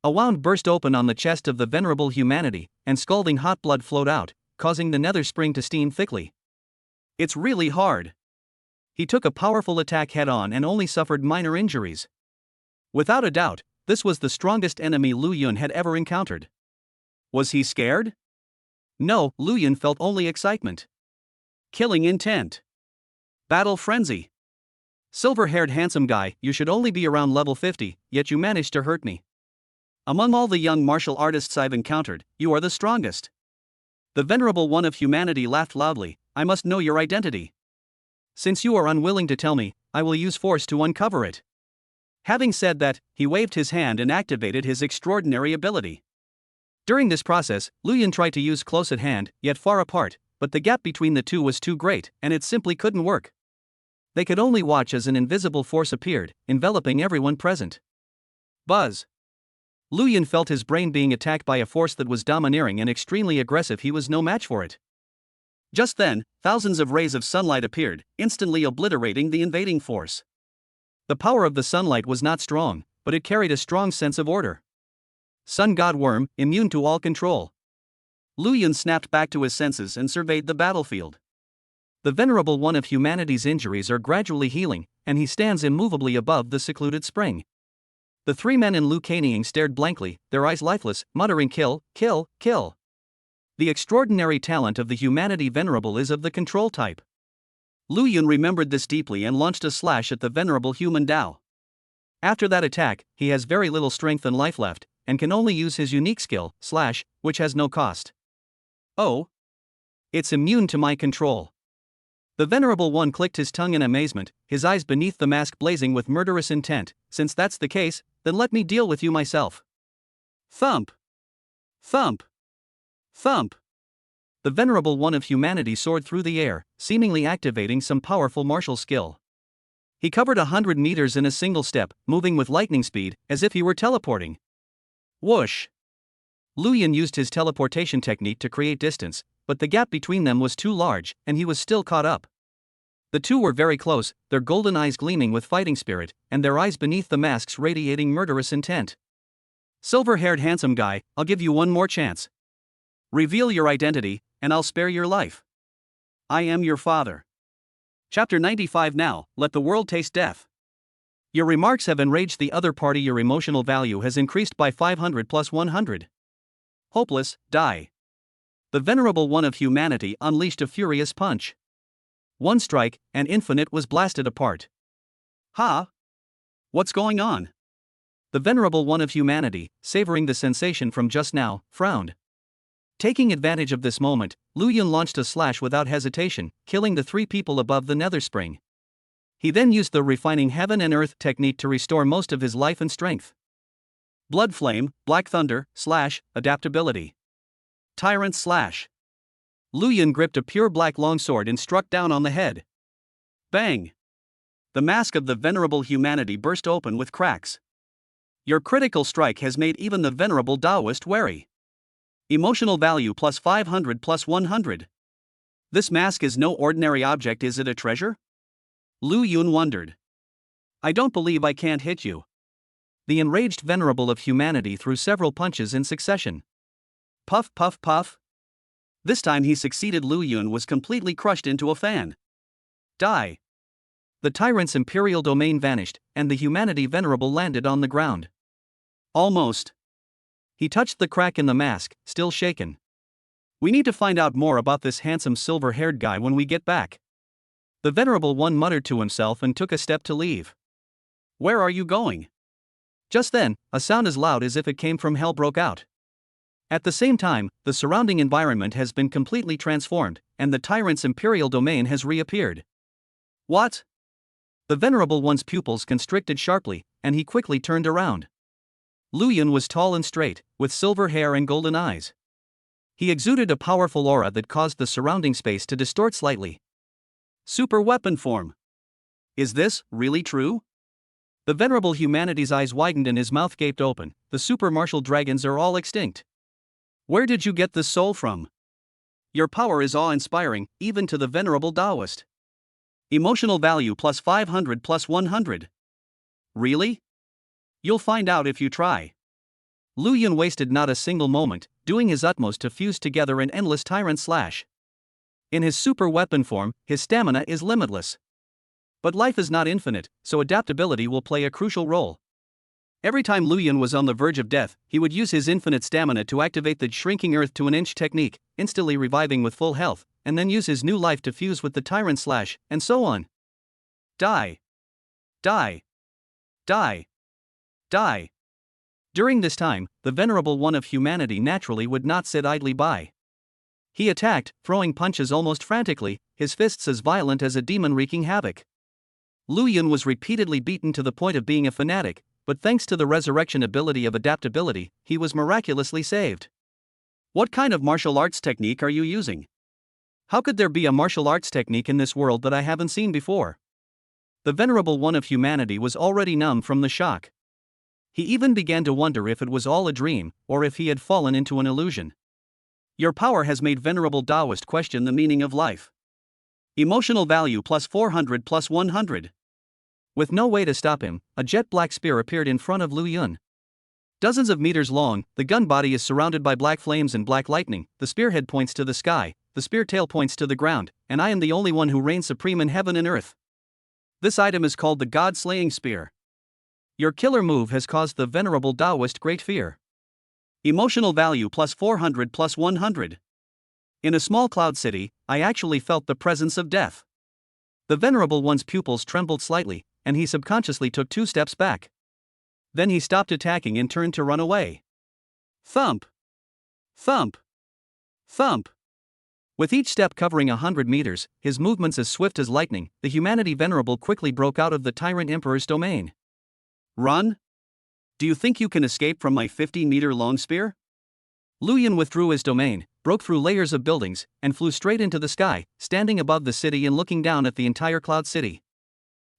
A wound burst open on the chest of the Venerable Humanity, and scalding hot blood flowed out, causing the nether spring to steam thickly. It's really hard. He took a powerful attack head-on and only suffered minor injuries. Without a doubt, this was the strongest enemy Lu Yun had ever encountered. Was he scared? No, Lu Yun felt only excitement. Killing intent. Battle frenzy. Silver-haired handsome guy, you should only be around level 50, yet you managed to hurt me. Among all the young martial artists I've encountered, you are the strongest. The venerable one of humanity laughed loudly. I must know your identity. Since you are unwilling to tell me, I will use force to uncover it. Having said that, he waved his hand and activated his extraordinary ability. During this process, Lu Yun tried to use close at hand, yet far apart, but the gap between the two was too great, and it simply couldn't work. They could only watch as an invisible force appeared, enveloping everyone present. Buzz. Lu Yun felt his brain being attacked by a force that was domineering and extremely aggressive. He was no match for it. Just then, thousands of rays of sunlight appeared, instantly obliterating the invading force. The power of the sunlight was not strong, but it carried a strong sense of order. Sun God Worm, immune to all control. Lu Yun snapped back to his senses and surveyed the battlefield. The venerable one of humanity's injuries are gradually healing, and he stands immovably above the secluded spring. The three men in Lu Kanying stared blankly, their eyes lifeless, muttering kill, kill, kill. The extraordinary talent of the humanity venerable is of the control type. Lu Yun remembered this deeply and launched a slash at the venerable human Dao. After that attack, he has very little strength and life left, and can only use his unique skill, slash, which has no cost. Oh? It's immune to my control. The venerable one clicked his tongue in amazement, his eyes beneath the mask blazing with murderous intent. Since that's the case, then let me deal with you myself. Thump. Thump. Thump. The venerable one of humanity soared through the air, seemingly activating some powerful martial skill. He covered 100 meters in a single step, moving with lightning speed, as if he were teleporting. Whoosh. Lu Yun used his teleportation technique to create distance, but the gap between them was too large, and he was still caught up. The two were very close, their golden eyes gleaming with fighting spirit, and their eyes beneath the masks radiating murderous intent. Silver-haired handsome guy, I'll give you one more chance. Reveal your identity, and I'll spare your life. I am your father. Chapter 95. Now, let the world taste death. Your remarks have enraged the other party. Your emotional value has increased by 500 plus 100. Hopeless, die. The venerable one of humanity unleashed a furious punch. One strike, and Infinite was blasted apart. Ha! What's going on? The venerable one of humanity, savoring the sensation from just now, frowned. Taking advantage of this moment, Lu Yun launched a slash without hesitation, killing the three people above the nether spring. He then used the refining heaven and earth technique to restore most of his life and strength. Blood flame, black thunder, slash, adaptability. Tyrant slash. Lu Yun gripped a pure black longsword and struck down on the head. Bang! The mask of the venerable humanity burst open with cracks. Your critical strike has made even the venerable Taoist wary. Emotional value plus 500 plus 100. This mask is no ordinary object. Is it a treasure? Lu Yun wondered. I don't believe I can't hit you. The enraged venerable of humanity threw several punches in succession. Puff puff puff. This time he succeeded. Lu Yun was completely crushed into a fan. Die. The tyrant's imperial domain vanished, and the humanity venerable landed on the ground. Almost. He touched the crack in the mask, still shaken. We need to find out more about this handsome silver-haired guy when we get back. The venerable one muttered to himself and took a step to leave. Where are you going? Just then, a sound as loud as if it came from hell broke out. At the same time, the surrounding environment has been completely transformed, and the tyrant's imperial domain has reappeared. What? The venerable one's pupils constricted sharply, and he quickly turned around. Lu Yun was tall and straight, with silver hair and golden eyes. He exuded a powerful aura that caused the surrounding space to distort slightly. Super weapon form. Is this really true? The venerable humanity's eyes widened and his mouth gaped open. The super martial dragons are all extinct. Where did you get this soul from? Your power is awe-inspiring, even to the venerable Taoist. Emotional value plus 500 plus 100. Really? You'll find out if you try. Lu Yun wasted not a single moment, doing his utmost to fuse together an endless tyrant slash. In his super weapon form, his stamina is limitless. But life is not infinite, so adaptability will play a crucial role. Every time Lu Yun was on the verge of death, he would use his infinite stamina to activate the shrinking earth to an inch technique, instantly reviving with full health, and then use his new life to fuse with the tyrant slash, and so on. Die. Die. Die. Die. During this time, the Venerable One of Humanity naturally would not sit idly by. He attacked, throwing punches almost frantically, his fists as violent as a demon wreaking havoc. Lu Yun was repeatedly beaten to the point of being a fanatic, but thanks to the resurrection ability of adaptability, he was miraculously saved. What kind of martial arts technique are you using? How could there be a martial arts technique in this world that I haven't seen before? The Venerable One of Humanity was already numb from the shock. He even began to wonder if it was all a dream, or if he had fallen into an illusion. Your power has made Venerable Taoist question the meaning of life. Emotional value plus 400 plus 100. With no way to stop him, a jet black spear appeared in front of Lu Yun. Dozens of meters long, the gun body is surrounded by black flames and black lightning, the spearhead points to the sky, the spear tail points to the ground, and I am the only one who reigns supreme in heaven and earth. This item is called the God-slaying spear. Your killer move has caused the Venerable Taoist great fear. Emotional value plus 400 plus 100. In a small cloud city, I actually felt the presence of death. The Venerable One's pupils trembled slightly, and he subconsciously took 2 steps back. Then he stopped attacking and turned to run away. Thump! Thump! Thump! With each step covering 100 meters, his movements as swift as lightning, the Humanity Venerable quickly broke out of the Tyrant Emperor's domain. Run? Do you think you can escape from my 50-meter-long spear? Lu Yun withdrew his domain, broke through layers of buildings, and flew straight into the sky, standing above the city and looking down at the entire cloud city.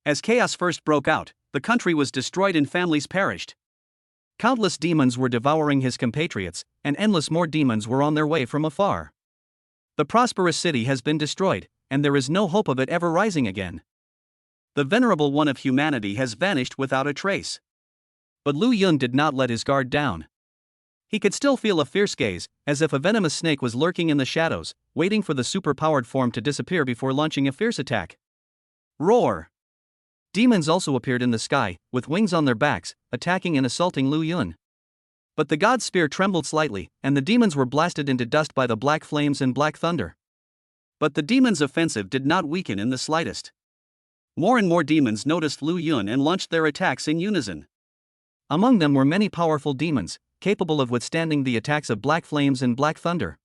As chaos first broke out, the country was destroyed and families perished. Countless demons were devouring his compatriots, and endless more demons were on their way from afar. The prosperous city has been destroyed, and there is no hope of it ever rising again. The Venerable One of Humanity has vanished without a trace. But Lu Yun did not let his guard down. He could still feel a fierce gaze, as if a venomous snake was lurking in the shadows, waiting for the superpowered form to disappear before launching a fierce attack. Roar! Demons also appeared in the sky, with wings on their backs, attacking and assaulting Lu Yun. But the god's spear trembled slightly, and the demons were blasted into dust by the black flames and black thunder. But the demons' offensive did not weaken in the slightest. More and more demons noticed Lu Yun and launched their attacks in unison. Among them were many powerful demons, capable of withstanding the attacks of black flames and black thunder.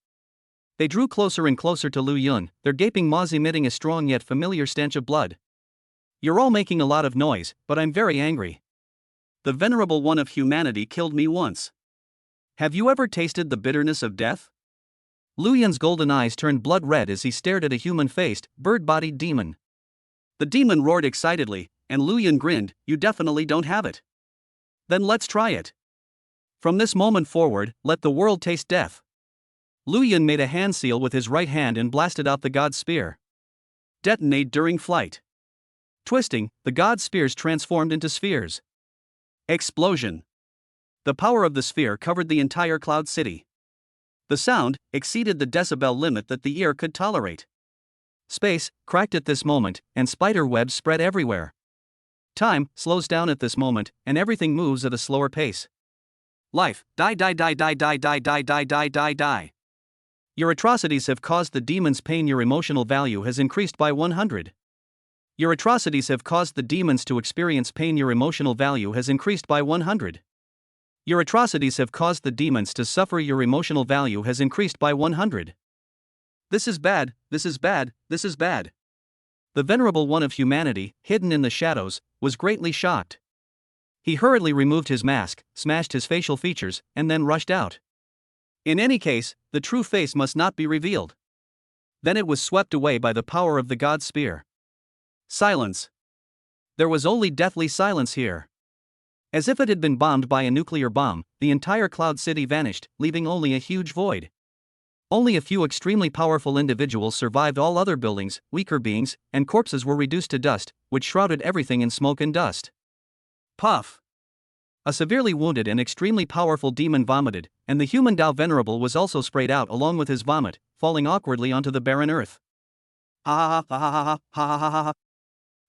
They drew closer and closer to Lu Yun, their gaping maws emitting a strong yet familiar stench of blood. You're all making a lot of noise, but I'm very angry. The Venerable One of Humanity killed me once. Have you ever tasted the bitterness of death? Lu Yun's golden eyes turned blood red as he stared at a human-faced, bird-bodied demon. The demon roared excitedly, and Lu Yun grinned, "You definitely don't have it. Then let's try it. From this moment forward, let the world taste death." Lu Yun made a hand seal with his right hand and blasted out the god's spear. Detonate during flight. Twisting, the god's spears transformed into spheres. Explosion. The power of the sphere covered the entire cloud city. The sound exceeded the decibel limit that the ear could tolerate. Space cracked at this moment, and spider webs spread everywhere. Time slows down at this moment, and everything moves at a slower pace. Life, die die die die die die die die die die die. Your atrocities have caused the demons pain. Your emotional value has increased by 100. Your atrocities have caused the demons to experience pain. Your emotional value has increased by 100. Your atrocities have caused the demons to suffer. Your emotional value has increased by 100. This is bad, this is bad, this is bad. The Venerable One of Humanity, hidden in the shadows, was greatly shocked. He hurriedly removed his mask, smashed his facial features, and then rushed out. In any case, the true face must not be revealed. Then it was swept away by the power of the god's spear. Silence. There was only deathly silence here. As if it had been bombed by a nuclear bomb, the entire cloud city vanished, leaving only a huge void. Only a few extremely powerful individuals survived. All other buildings, weaker beings, and corpses were reduced to dust, which shrouded everything in smoke and dust. Puff. A severely wounded and extremely powerful demon vomited, and the human Tao Venerable was also sprayed out along with his vomit, falling awkwardly onto the barren earth. Ha ha ha ha ha ha ha ha ha.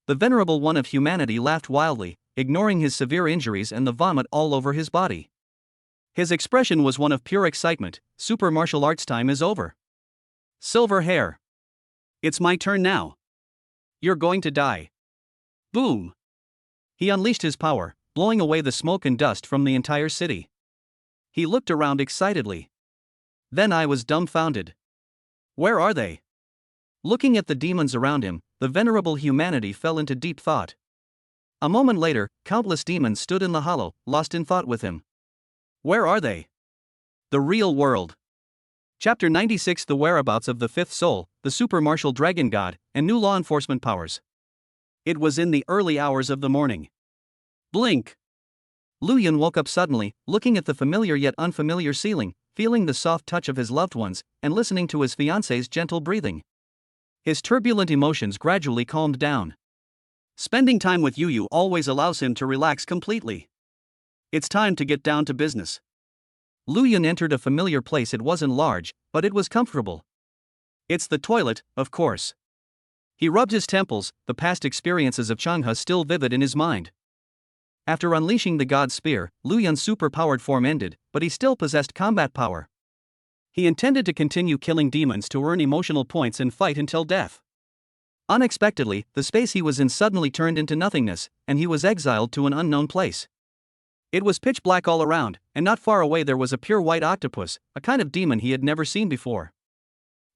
The Venerable One of Humanity laughed wildly, ignoring his severe injuries and the vomit all over his body. His expression was one of pure excitement. Super martial arts time is over. Silver hair. It's my turn now. You're going to die. Boom. He unleashed his power, blowing away the smoke and dust from the entire city. He looked around excitedly. Then I was dumbfounded. Where are they? Looking at the demons around him, the venerable humanity fell into deep thought. A moment later, countless demons stood in the hollow, lost in thought with him. Where are they? The real world. Chapter 96: The whereabouts of the fifth soul, the super martial dragon god, and new law enforcement powers. It was in the early hours of the morning. Blink. Lu Yun woke up suddenly, looking at the familiar yet unfamiliar ceiling, feeling the soft touch of his loved ones, and listening to his fiancée's gentle breathing. His turbulent emotions gradually calmed down. Spending time with Yu always allows him to relax completely. It's time to get down to business. Lu Yun entered a familiar place. It wasn't large, but it was comfortable. It's the toilet, of course. He rubbed his temples, the past experiences of Chang'e still vivid in his mind. After unleashing the god spear, Lu Yun's super-powered form ended, but he still possessed combat power. He intended to continue killing demons to earn emotional points and fight until death. Unexpectedly, the space he was in suddenly turned into nothingness, and he was exiled to an unknown place. It was pitch black all around, and not far away there was a pure white octopus, a kind of demon he had never seen before.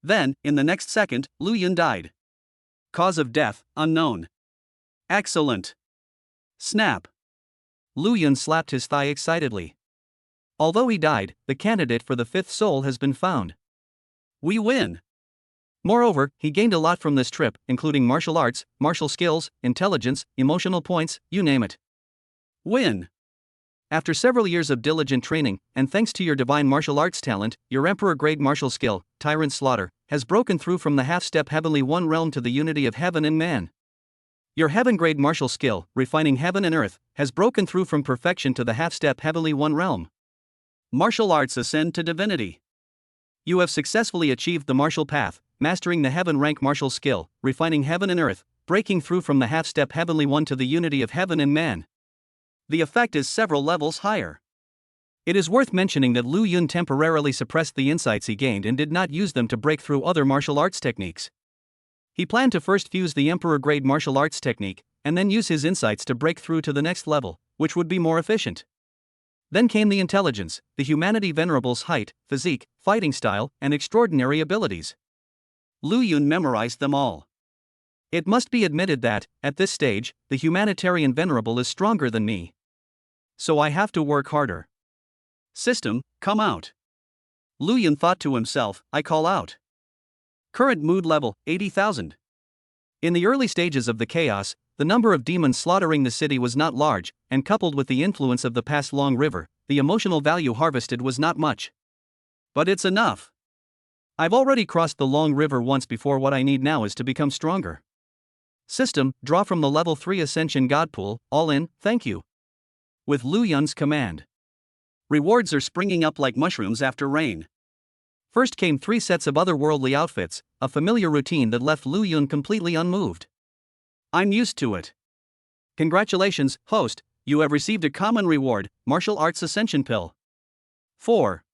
Then, in the next second, Lu Yun died. Cause of death, unknown. Excellent. Snap. Lu Yun slapped his thigh excitedly. Although he died, the candidate for the fifth soul has been found. We win. Moreover, he gained a lot from this trip, including martial arts, martial skills, intelligence, emotional points, you name it. Win. After several years of diligent training, and thanks to your divine martial arts talent, your emperor-grade martial skill, Tyrant Slaughter, has broken through from the half-step Heavenly One realm to the unity of heaven and man. Your heaven-grade martial skill, refining heaven and earth, has broken through from perfection to the half-step Heavenly One realm. Martial arts ascend to divinity. You have successfully achieved the martial path, mastering the heaven-rank martial skill, refining heaven and earth, breaking through from the half-step Heavenly One to the unity of heaven and man. The effect is several levels higher. It is worth mentioning that Lu Yun temporarily suppressed the insights he gained and did not use them to break through other martial arts techniques. He planned to first fuse the emperor-grade martial arts technique, and then use his insights to break through to the next level, which would be more efficient. Then came the intelligence, the humanity venerable's height, physique, fighting style, and extraordinary abilities. Lu Yun memorized them all. It must be admitted that, at this stage, the humanitarian venerable is stronger than me. So I have to work harder. System, come out. Lu Yun thought to himself, I call out. Current mood level, 80,000. In the early stages of the chaos, the number of demons slaughtering the city was not large, and coupled with the influence of the past Long River, the emotional value harvested was not much. But it's enough. I've already crossed the Long River once before. What I need now is to become stronger. System, draw from the level 3 Ascension God Pool, all in, thank you. With Lu Yun's command. Rewards are springing up like mushrooms after rain. First came 3 sets of otherworldly outfits, a familiar routine that left Lu Yun completely unmoved. I'm used to it. Congratulations, host, you have received a common reward, Martial Arts Ascension Pill. 4.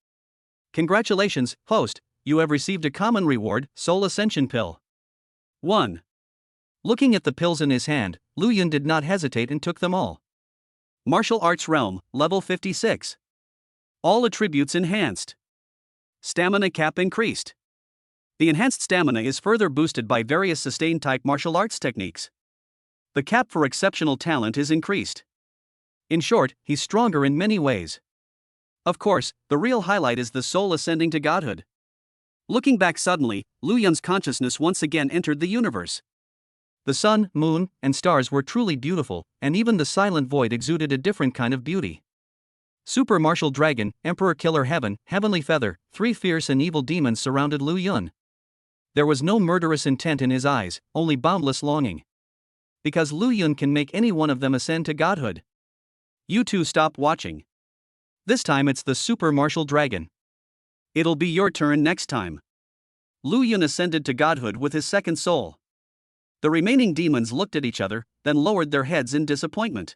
Congratulations, host, you have received a common reward, Soul Ascension Pill. 1. Looking at the pills in his hand, Lu Yun did not hesitate and took them all. Martial Arts Realm, level 56. All attributes enhanced. Stamina cap increased. The enhanced stamina is further boosted by various sustained type martial arts techniques. The cap for exceptional talent is increased. In short, he's stronger in many ways. Of course, the real highlight is the soul ascending to godhood. Looking back suddenly, Lu Yun's consciousness once again entered the universe. The sun, moon, and stars were truly beautiful, and even the silent void exuded a different kind of beauty. Super Martial Dragon, Emperor Killer Heaven, Heavenly Feather, 3 fierce and evil demons surrounded Lu Yun. There was no murderous intent in his eyes, only boundless longing. Because Lu Yun can make any one of them ascend to godhood. You two stop watching. This time it's the Super Martial Dragon. It'll be your turn next time. Lu Yun ascended to godhood with his second soul. The remaining demons looked at each other, then lowered their heads in disappointment.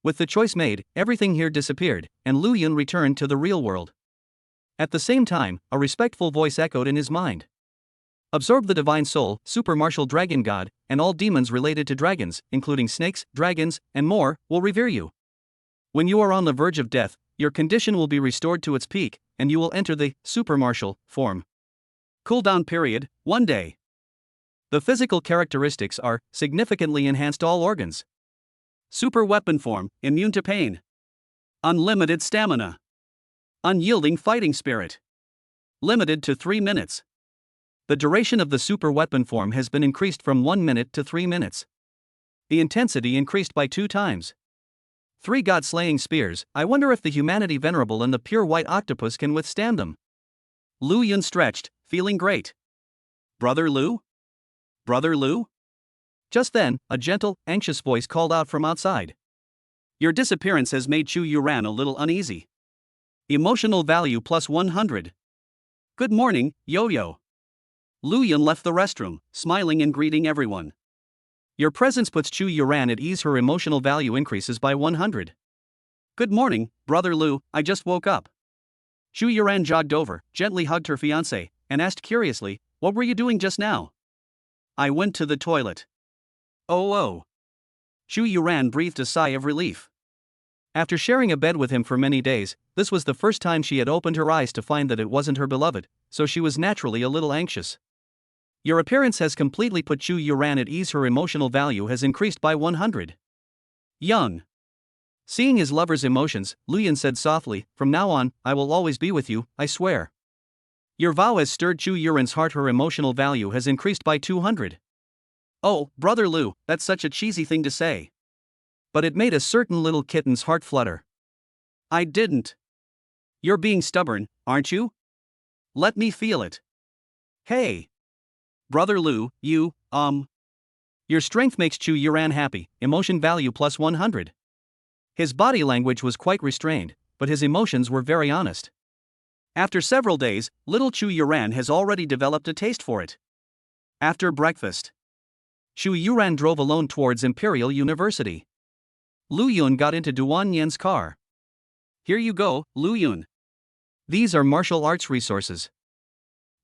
With the choice made, everything here disappeared, and Lu Yun returned to the real world. At the same time, a respectful voice echoed in his mind. Absorb the divine soul, super martial dragon god, and all demons related to dragons, including snakes, dragons, and more, will revere you. When you are on the verge of death, your condition will be restored to its peak, and you will enter the super martial form. Cooldown period, 1 day. The physical characteristics are significantly enhanced all organs. Super weapon form, immune to pain. Unlimited stamina. Unyielding fighting spirit. Limited to 3 minutes. The duration of the super weapon form has been increased from 1 minute to 3 minutes. The intensity increased by 2 times. 3 god-slaying spears. I wonder if the humanity venerable and the pure white octopus can withstand them. Lu Yun stretched, feeling great. Brother Lu? Brother Lu? Just then, a gentle, anxious voice called out from outside. Your disappearance has made Chu Yuran a little uneasy. Emotional value plus 100. Good morning, Yo-Yo. Lu Yun left the restroom, smiling and greeting everyone. Your presence puts Chu Yuran at ease. Her emotional value increases by 100. Good morning, Brother Lu, I just woke up. Chu Yuran jogged over, gently hugged her fiancé, and asked curiously, what were you doing just now? I went to the toilet. Oh. Chu Yuran breathed a sigh of relief. After sharing a bed with him for many days, this was the first time she had opened her eyes to find that it wasn't her beloved, so she was naturally a little anxious. Your appearance has completely put Chu Yuran at ease. Her emotional value has increased by 100. Young. Seeing his lover's emotions, Lu Yun said softly, from now on, I will always be with you, I swear. Your vow has stirred Chu Yuran's heart. Her emotional value has increased by 200. Oh, Brother Lu, that's such a cheesy thing to say. But it made a certain little kitten's heart flutter. I didn't. You're being stubborn, aren't you? Let me feel it. Hey. Brother Lu, you. Your strength makes Chu Yuran happy, emotion value plus 100. His body language was quite restrained, but his emotions were very honest. After several days, little Chu Yuran has already developed a taste for it. After breakfast, Chu Yuran drove alone towards Imperial University. Lu Yun got into Duan Yan's car. Here you go, Lu Yun. These are martial arts resources.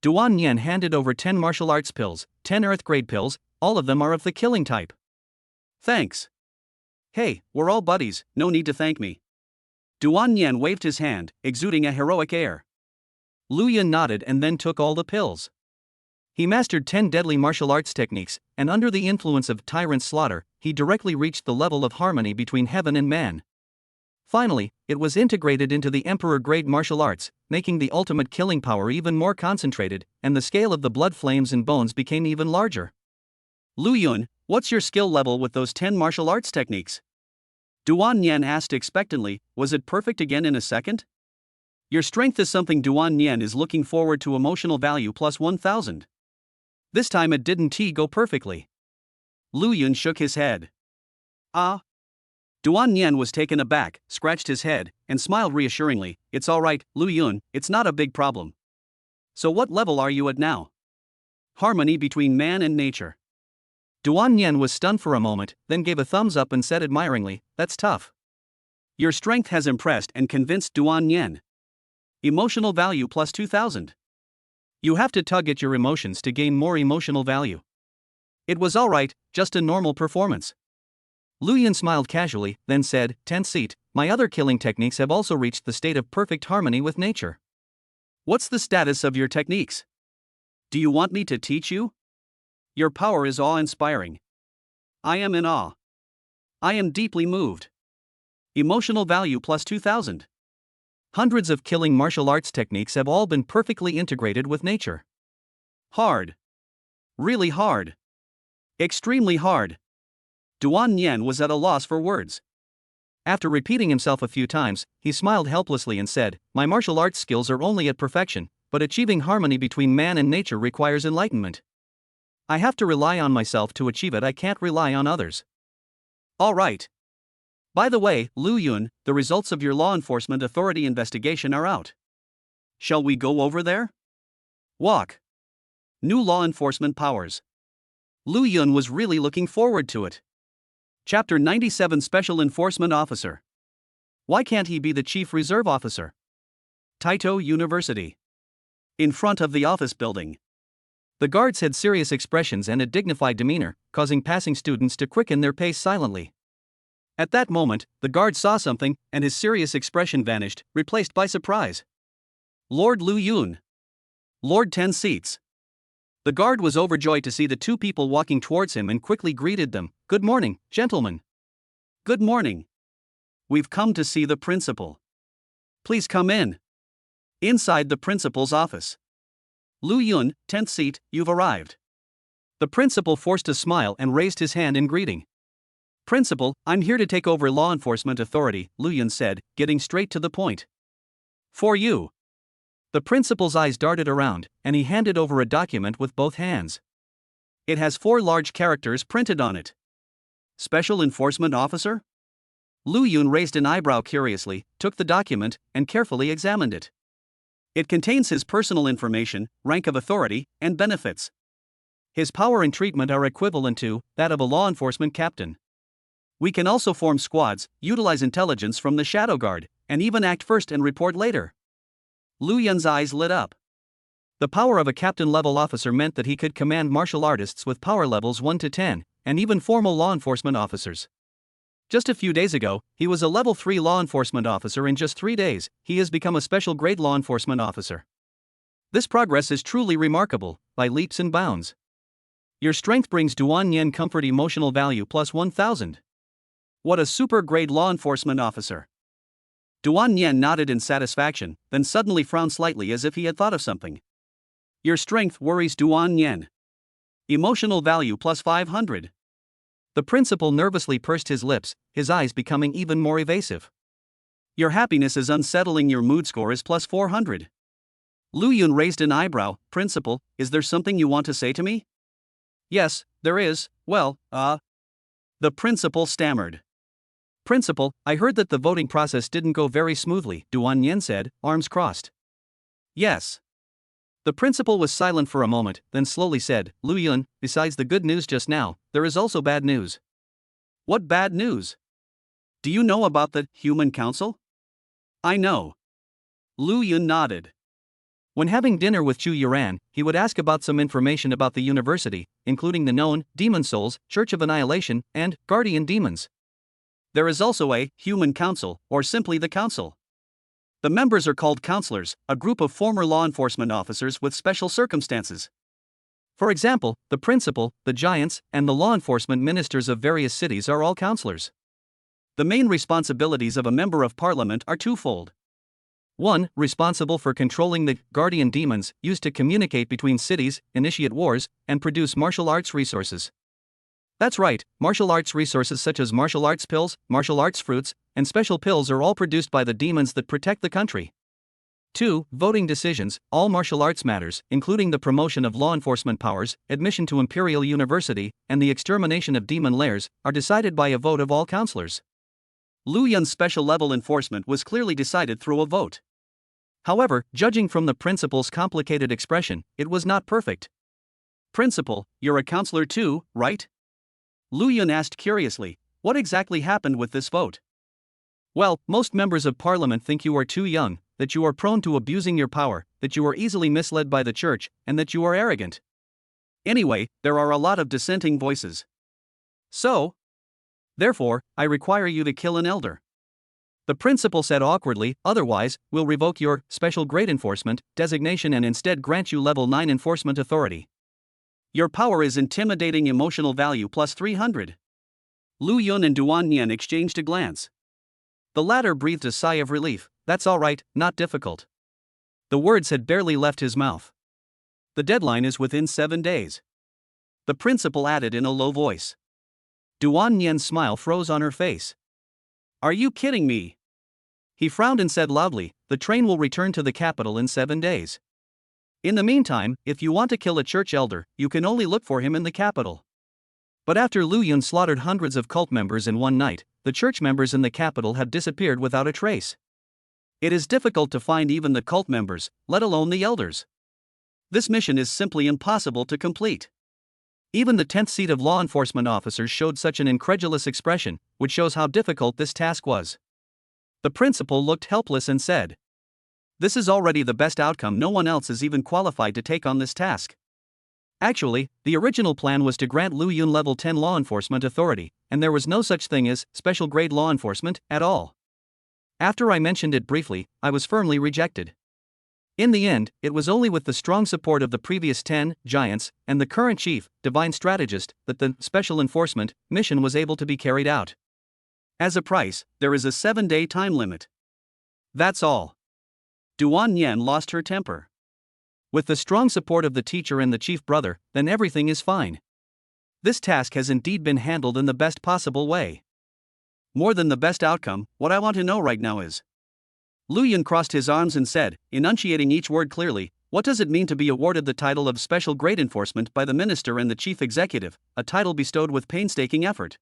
Duan Yan handed over 10 martial arts pills, 10 earth grade pills, all of them are of the killing type. Thanks. Hey, we're all buddies, no need to thank me. Duan Yan waved his hand, exuding a heroic air. Lu Yun nodded and then took all the pills. He mastered 10 deadly martial arts techniques, and under the influence of tyrant slaughter, he directly reached the level of harmony between heaven and man. Finally, it was integrated into the emperor-grade martial arts, making the ultimate killing power even more concentrated, and the scale of the blood flames and bones became even larger. Lu Yun, what's your skill level with those 10 martial arts techniques? Duan Yan asked expectantly, was it perfect again in a second? Your strength is something Duan Yan is looking forward to. Emotional value plus 1000. This time it didn't go perfectly. Lu Yun shook his head. Duan Yan was taken aback, scratched his head, and smiled reassuringly. It's alright, Lu Yun, it's not a big problem. So what level are you at now? Harmony between man and nature. Duan Yan was stunned for a moment, then gave a thumbs up and said admiringly, that's tough. Your strength has impressed and convinced Duan Yan. Emotional value plus 2000. You have to tug at your emotions to gain more emotional value. It was alright, just a normal performance. Lu Yun smiled casually, then said, 10th seat, my other killing techniques have also reached the state of perfect harmony with nature. What's the status of your techniques? Do you want me to teach you? Your power is awe-inspiring. I am in awe. I am deeply moved. Emotional value plus 2000. Hundreds of killing martial arts techniques have all been perfectly integrated with nature. Hard. Really hard. Extremely hard. Duan Yan was at a loss for words. After repeating himself a few times, he smiled helplessly and said, my martial arts skills are only at perfection, but achieving harmony between man and nature requires enlightenment. I have to rely on myself to achieve it. I can't rely on others. All right. By the way, Lu Yun, the results of your law enforcement authority investigation are out. Shall we go over there? Walk. New law enforcement powers. Lu Yun was really looking forward to it. Chapter 97 Special Enforcement Officer. Why can't he be the Chief Reserve Officer? Taito University. In front of the office building. The guards had serious expressions and a dignified demeanor, causing passing students to quicken their pace silently. At that moment, the guard saw something, and his serious expression vanished, replaced by surprise. Lord Lu Yun. Lord 10 Seats. The guard was overjoyed to see the two people walking towards him and quickly greeted them. "Good morning, gentlemen." "Good morning. We've come to see the principal." "Please come in." Inside the principal's office. "Lu Yun, 10th seat, you've arrived." The principal forced a smile and raised his hand in greeting. "Principal, I'm here to take over law enforcement authority," Lu Yun said, getting straight to the point. "For you." The principal's eyes darted around, and he handed over a document with both hands. It has 4 large characters printed on it. Special Enforcement Officer? Lu Yun raised an eyebrow curiously, took the document, and carefully examined it. It contains his personal information, rank of authority, and benefits. His power and treatment are equivalent to that of a law enforcement captain. We can also form squads, utilize intelligence from the Shadow Guard, and even act first and report later. Lu Yun's eyes lit up. The power of a captain-level officer meant that he could command martial artists with power levels 1 to 10, and even formal law enforcement officers. Just a few days ago, he was a level 3 law enforcement officer. In just 3 days, he has become a special grade law enforcement officer. This progress is truly remarkable, by leaps and bounds. Your strength brings Duan Yen comfort emotional value plus 1000. What a super grade law enforcement officer. Duan Yen nodded in satisfaction, then suddenly frowned slightly as if he had thought of something. Your strength worries Duan Yen. Emotional value plus 500. The principal nervously pursed his lips, his eyes becoming even more evasive. Your happiness is unsettling. Your mood score is plus 400. Lu Yun raised an eyebrow. Principal, is there something you want to say to me? Yes, there is. Well, The principal stammered. Principal, I heard that the voting process didn't go very smoothly, Duan Yen said, arms crossed. Yes. The principal was silent for a moment, then slowly said, Lu Yun, besides the good news just now, there is also bad news. What bad news? Do you know about the Human Council? I know. Lu Yun nodded. When having dinner with Chu Yuran, he would ask about some information about the university, including the known Demon Souls, Church of Annihilation, and Guardian Demons. There is also a Human Council, or simply the Council. The members are called counselors, a group of former law enforcement officers with special circumstances. For example, the principal, the giants, and the law enforcement ministers of various cities are all counselors. The main responsibilities of a member of parliament are twofold. 1. Responsible for controlling the guardian demons used to communicate between cities, initiate wars, and produce martial arts resources. That's right, martial arts resources such as martial arts pills, martial arts fruits, and special pills are all produced by the demons that protect the country. 2. Voting decisions, all martial arts matters, including the promotion of law enforcement powers, admission to Imperial University, and the extermination of demon lairs, are decided by a vote of all counselors. Lu Yun's special level enforcement was clearly decided through a vote. However, judging from the principal's complicated expression, it was not perfect. Principal, you're a counselor too, right? Lu Yun asked curiously, what exactly happened with this vote? Well, most members of parliament think you are too young, that you are prone to abusing your power, that you are easily misled by the church, and that you are arrogant. Anyway, there are a lot of dissenting voices. So? Therefore, I require you to kill an elder. The principal said awkwardly, otherwise, we'll revoke your special grade enforcement designation and instead grant you level 9 enforcement authority. Your power is intimidating emotional value plus 300. Lu Yun and Duan Yen exchanged a glance. The latter breathed a sigh of relief. That's all right, not difficult. The words had barely left his mouth. The deadline is within 7 days. The principal added in a low voice. Duan Yen's smile froze on her face. Are you kidding me? He frowned and said loudly, the train will return to the capital in 7 days. In the meantime, if you want to kill a church elder, you can only look for him in the capital. But after Lu Yun slaughtered hundreds of cult members in one night, the church members in the capital have disappeared without a trace. It is difficult to find even the cult members, let alone the elders. This mission is simply impossible to complete. Even the 10th seat of law enforcement officers showed such an incredulous expression, which shows how difficult this task was. The principal looked helpless and said, "This is already the best outcome. No one else is even qualified to take on this task." Actually, the original plan was to grant Lu Yun level 10 law enforcement authority, and there was no such thing as special grade law enforcement at all. After I mentioned it briefly, I was firmly rejected. In the end, it was only with the strong support of the previous 10 giants and the current chief, divine strategist, that the special enforcement mission was able to be carried out. As a price, there is a 7-day time limit. That's all. Duan Yan lost her temper. With the strong support of the teacher and the chief brother, then everything is fine. This task has indeed been handled in the best possible way. More than the best outcome, what I want to know right now is. Lu Yun crossed his arms and said, enunciating each word clearly, what does it mean to be awarded the title of Special Grade Enforcement by the Minister and the Chief Executive, a title bestowed with painstaking effort?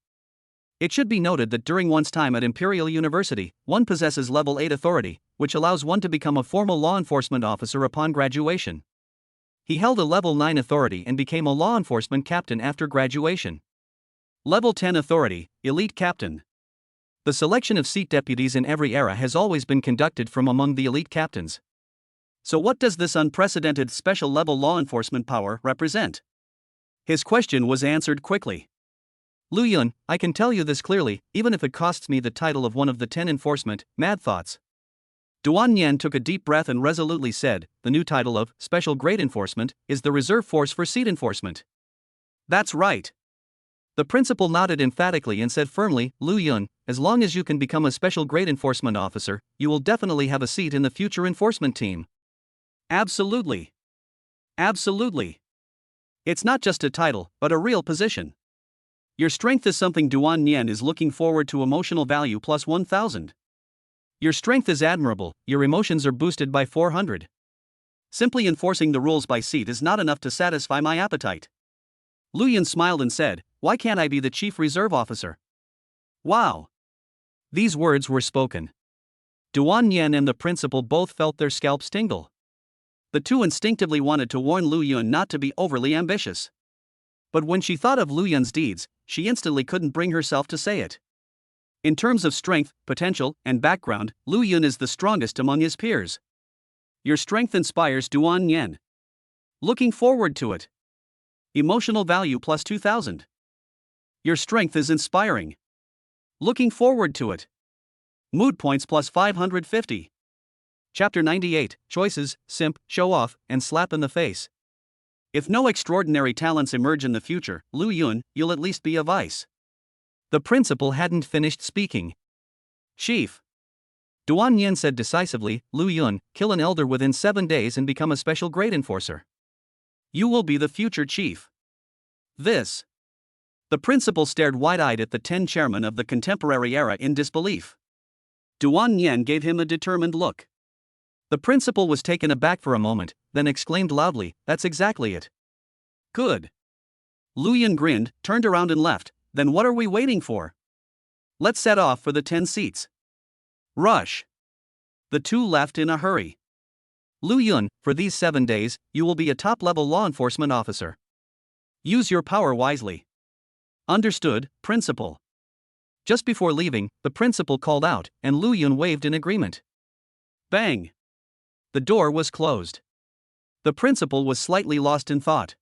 It should be noted that during one's time at Imperial University, one possesses level 8 authority, which allows one to become a formal law enforcement officer upon graduation. He held a level 9 authority and became a law enforcement captain after graduation. Level 10 authority, elite captain. The selection of seat deputies in every era has always been conducted from among the elite captains. So what does this unprecedented special level law enforcement power represent? His question was answered quickly. Lu Yun, I can tell you this clearly, even if it costs me the title of one of the 10 enforcement, mad thoughts. Duan Yan took a deep breath and resolutely said, the new title of Special Grade Enforcement is the Reserve Force for Seat Enforcement. That's right. The principal nodded emphatically and said firmly, Lu Yun, as long as you can become a Special Grade Enforcement officer, you will definitely have a seat in the future enforcement team. Absolutely. Absolutely. It's not just a title, but a real position. Your strength is something Duan Yan is looking forward to. Emotional value plus 1,000. Your strength is admirable, your emotions are boosted by 400. Simply enforcing the rules by seat is not enough to satisfy my appetite. Lu Yun smiled and said, why can't I be the chief reserve officer? Wow. These words were spoken. Duan Yan and the principal both felt their scalps tingle. The two instinctively wanted to warn Lu Yun not to be overly ambitious. But when she thought of Lu Yun's deeds, she instantly couldn't bring herself to say it. In terms of strength, potential, and background, Lu Yun is the strongest among his peers. Your strength inspires Duan Yan. Looking forward to it. Emotional value plus 2,000. Your strength is inspiring. Looking forward to it. Mood points plus 550. Chapter 98, Choices, Simp, Show Off, and Slap in the Face. If no extraordinary talents emerge in the future, Lu Yun, you'll at least be a vice. The principal hadn't finished speaking. Chief. Duan Yan said decisively, Lu Yun, kill an elder within 7 days and become a special grade enforcer. You will be the future chief. This. The principal stared wide-eyed at the 10 chairmen of the contemporary era in disbelief. Duan Yan gave him a determined look. The principal was taken aback for a moment, then exclaimed loudly, that's exactly it. Good. Lu Yun grinned, turned around and left. Then what are we waiting for? Let's set off for the 10 seats. Rush. The two left in a hurry. Lu Yun, for these 7 days, you will be a top-level law enforcement officer. Use your power wisely. Understood, principal. Just before leaving, the principal called out, and Lu Yun waved in agreement. Bang. The door was closed. The principal was slightly lost in thought.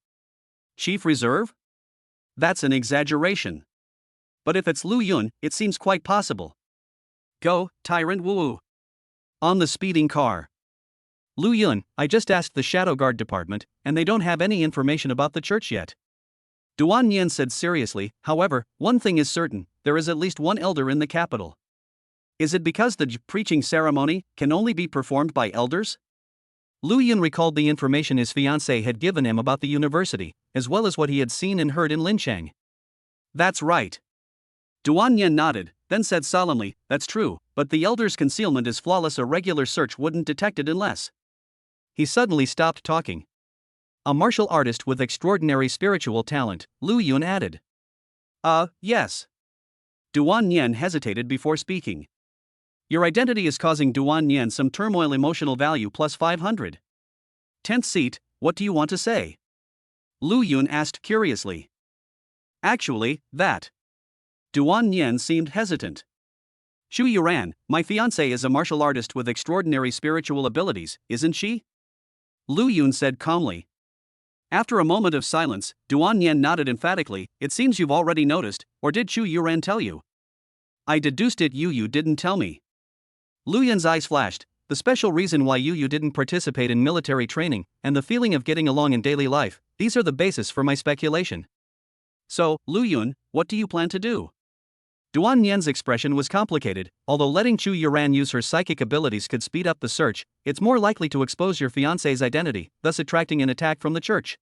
Chief Reserve? That's an exaggeration. But if it's Lu Yun, it seems quite possible. Go, Tyrant Wu. On the speeding car. Lu Yun, I just asked the Shadow Guard department, and they don't have any information about the church yet. Duan Yan said seriously, however, one thing is certain, there is at least one elder in the capital. Is it because the preaching ceremony can only be performed by elders? Lu Yun recalled the information his fiancée had given him about the university, as well as what he had seen and heard in Linchang. That's right. Duan Yan nodded, then said solemnly, that's true, but the elder's concealment is flawless. A regular search wouldn't detect it unless. He suddenly stopped talking. A martial artist with extraordinary spiritual talent, Lu Yun added. Yes. Duan Yan hesitated before speaking. Your identity is causing Duan Yan some turmoil. Emotional value plus 500. 10th seat, what do you want to say? Lu Yun asked curiously. Actually, that. Duan Yen seemed hesitant. Xu Yuran, my fiancée is a martial artist with extraordinary spiritual abilities, isn't she? Lu Yun said calmly. After a moment of silence, Duan Yen nodded emphatically. It seems you've already noticed, or did Xu Yuran tell you? I deduced it you didn't tell me. Lu Yun's eyes flashed. The special reason why you didn't participate in military training, and the feeling of getting along in daily life, these are the basis for my speculation. So, Lu Yun, what do you plan to do? Duan Yan's expression was complicated. Although letting Chu Yuran use her psychic abilities could speed up the search, it's more likely to expose your fiancé's identity, thus attracting an attack from the church.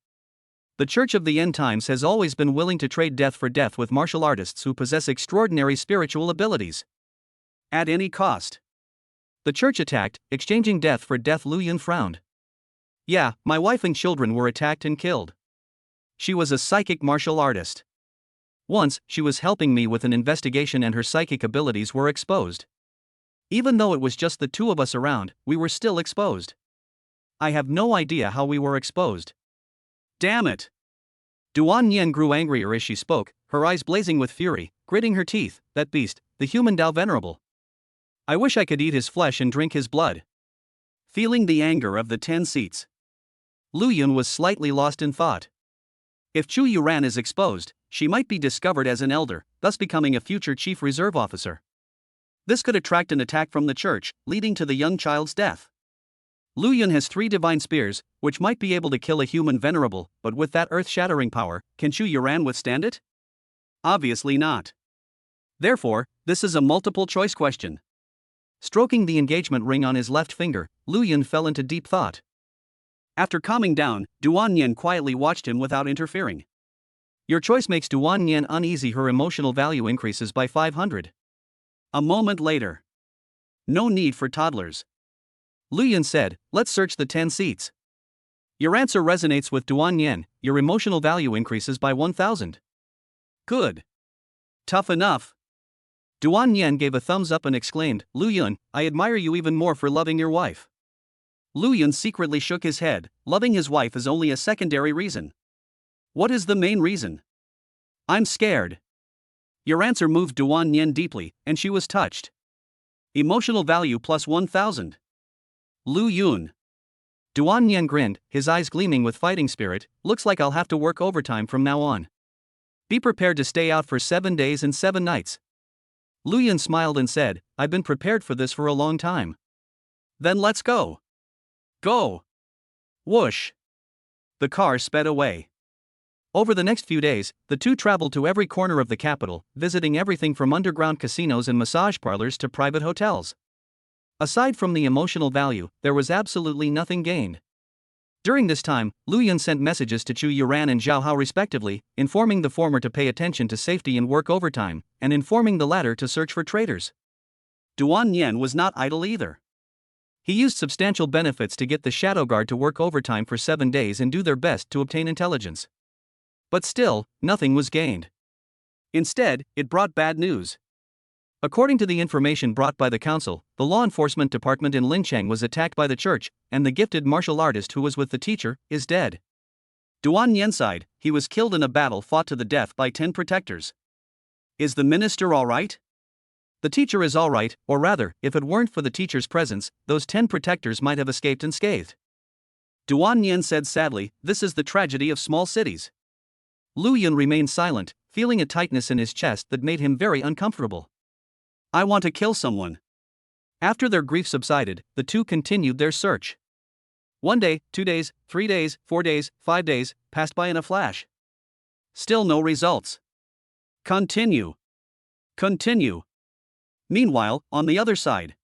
The Church of the End Times has always been willing to trade death for death with martial artists who possess extraordinary spiritual abilities. At any cost. The church attacked, exchanging death for death. Lu Yun frowned. Yeah, my wife and children were attacked and killed. She was a psychic martial artist. Once, she was helping me with an investigation and her psychic abilities were exposed. Even though it was just the two of us around, we were still exposed. I have no idea how we were exposed. Damn it! Duan Yen grew angrier as she spoke, her eyes blazing with fury, gritting her teeth. That beast, the human Tao Venerable. I wish I could eat his flesh and drink his blood. Feeling the anger of the 10 seats, Lu Yun was slightly lost in thought. If Chu Yuran is exposed, she might be discovered as an elder, thus becoming a future chief reserve officer. This could attract an attack from the church, leading to the young child's death. Lu Yun has 3 divine spears, which might be able to kill a human venerable, but with that earth-shattering power, can Chu Yuran withstand it? Obviously not. Therefore, this is a multiple-choice question. Stroking the engagement ring on his left finger, Lu Yun fell into deep thought. After calming down, Duan Yen quietly watched him without interfering. Your choice makes Duan Yen uneasy. Her emotional value increases by 500. A moment later. No need for toddlers. Lu Yun said, let's search the 10 seats. Your answer resonates with Duan Yen, your emotional value increases by 1000. Good. Tough enough. Duan Yen gave a thumbs up and exclaimed, Lu Yun, I admire you even more for loving your wife. Lu Yun secretly shook his head. Loving his wife is only a secondary reason. What is the main reason? I'm scared. Your answer moved Duan Yen deeply, and she was touched. Emotional value plus 1000. Lu Yun. Duan Yen grinned, his eyes gleaming with fighting spirit. Looks like I'll have to work overtime from now on. Be prepared to stay out for 7 days and 7 nights. Lu Yun smiled and said, I've been prepared for this for a long time. Then let's go. Go. Whoosh. The car sped away. Over the next few days, the two traveled to every corner of the capital, visiting everything from underground casinos and massage parlors to private hotels. Aside from the emotional value, there was absolutely nothing gained. During this time, Lu Yun sent messages to Chu Yuran and Zhao Hao respectively, informing the former to pay attention to safety and work overtime, and informing the latter to search for traitors. Duan Yen was not idle either. He used substantial benefits to get the Shadow Guard to work overtime for 7 days and do their best to obtain intelligence. But still, nothing was gained. Instead, it brought bad news. According to the information brought by the council, the law enforcement department in Lincheng was attacked by the church, and the gifted martial artist who was with the teacher is dead. Duan Yen sighed, he was killed in a battle fought to the death by 10 protectors. Is the minister alright? The teacher is alright, or rather, if it weren't for the teacher's presence, those 10 protectors might have escaped unscathed. Duan Yen said sadly, this is the tragedy of small cities. Lu Yun remained silent, feeling a tightness in his chest that made him very uncomfortable. I want to kill someone. After their grief subsided, the two continued their search. 1 day, 2 days, 3 days, 4 days, 5 days, passed by in a flash. Still no results. Continue. Continue. Meanwhile, on the other side.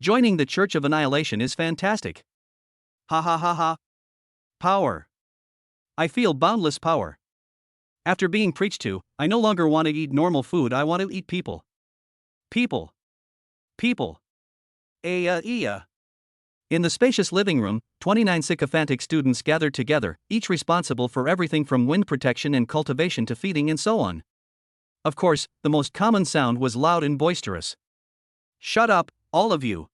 Joining the Church of Annihilation is fantastic. Ha ha ha ha. Power. I feel boundless power. After being preached to, I no longer want to eat normal food, I want to eat people. People. People. In the spacious living room, 29 sycophantic students gathered together, each responsible for everything from wind protection and cultivation to feeding and so on. Of course, the most common sound was loud and boisterous. Shut up, all of you.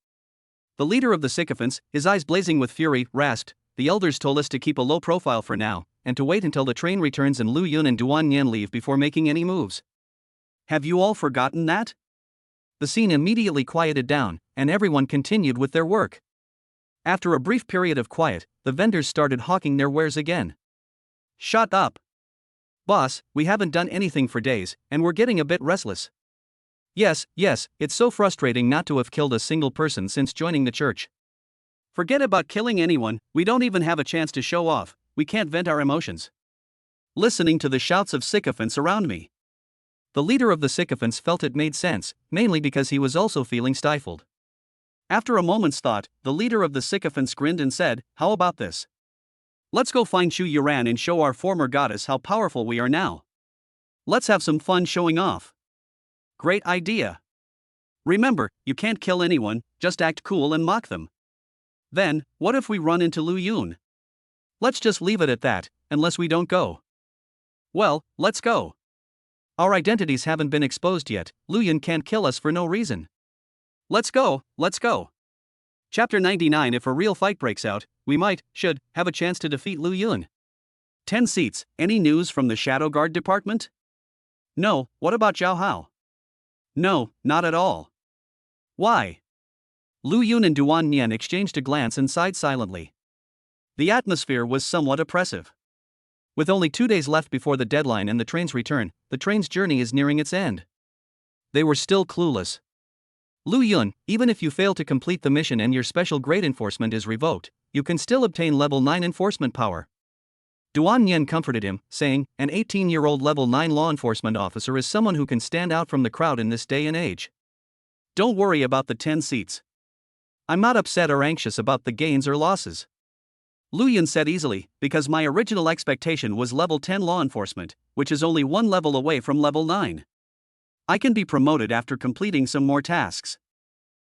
The leader of the sycophants, his eyes blazing with fury, rasped, the elders told us to keep a low profile for now, and to wait until the train returns and Lu Yun and Duan Yan leave before making any moves. Have you all forgotten that? The scene immediately quieted down, and everyone continued with their work. After a brief period of quiet, the vendors started hawking their wares again. Shut up. Boss, we haven't done anything for days, and we're getting a bit restless. Yes, it's so frustrating not to have killed a single person since joining the church. Forget about killing anyone, we don't even have a chance to show off, we can't vent our emotions. Listening to the shouts of sycophants around me. The leader of the sycophants felt it made sense, mainly because he was also feeling stifled. After a moment's thought, the leader of the sycophants grinned and said, "How about this? Let's go find Chu Yuran and show our former goddess how powerful we are now. Let's have some fun showing off." Great idea. Remember, you can't kill anyone, just act cool and mock them. Then, what if we run into Lu Yun? Let's just leave it at that, unless we don't go. Well, let's go. Our identities haven't been exposed yet, Lu Yun can't kill us for no reason. Let's go. Chapter 99. If a real fight breaks out, we should have a chance to defeat Lu Yun. 10 seats. Any news from the Shadow Guard department? No. What about Zhao Hao? No, not at all. Why? Lu Yun and Duan Nian exchanged a glance and sighed silently. The atmosphere was somewhat oppressive. With only 2 days left before the deadline and the train's return, the train's journey is nearing its end. They were still clueless. Lu Yun, even if you fail to complete the mission and your special grade enforcement is revoked, you can still obtain level 9 enforcement power. Duan Nian comforted him, saying, an 18-year-old level 9 law enforcement officer is someone who can stand out from the crowd in this day and age. Don't worry about the 10 seats. I'm not upset or anxious about the gains or losses. Lu Yun said easily, because my original expectation was level 10 law enforcement, which is only one level away from level 9. I can be promoted after completing some more tasks.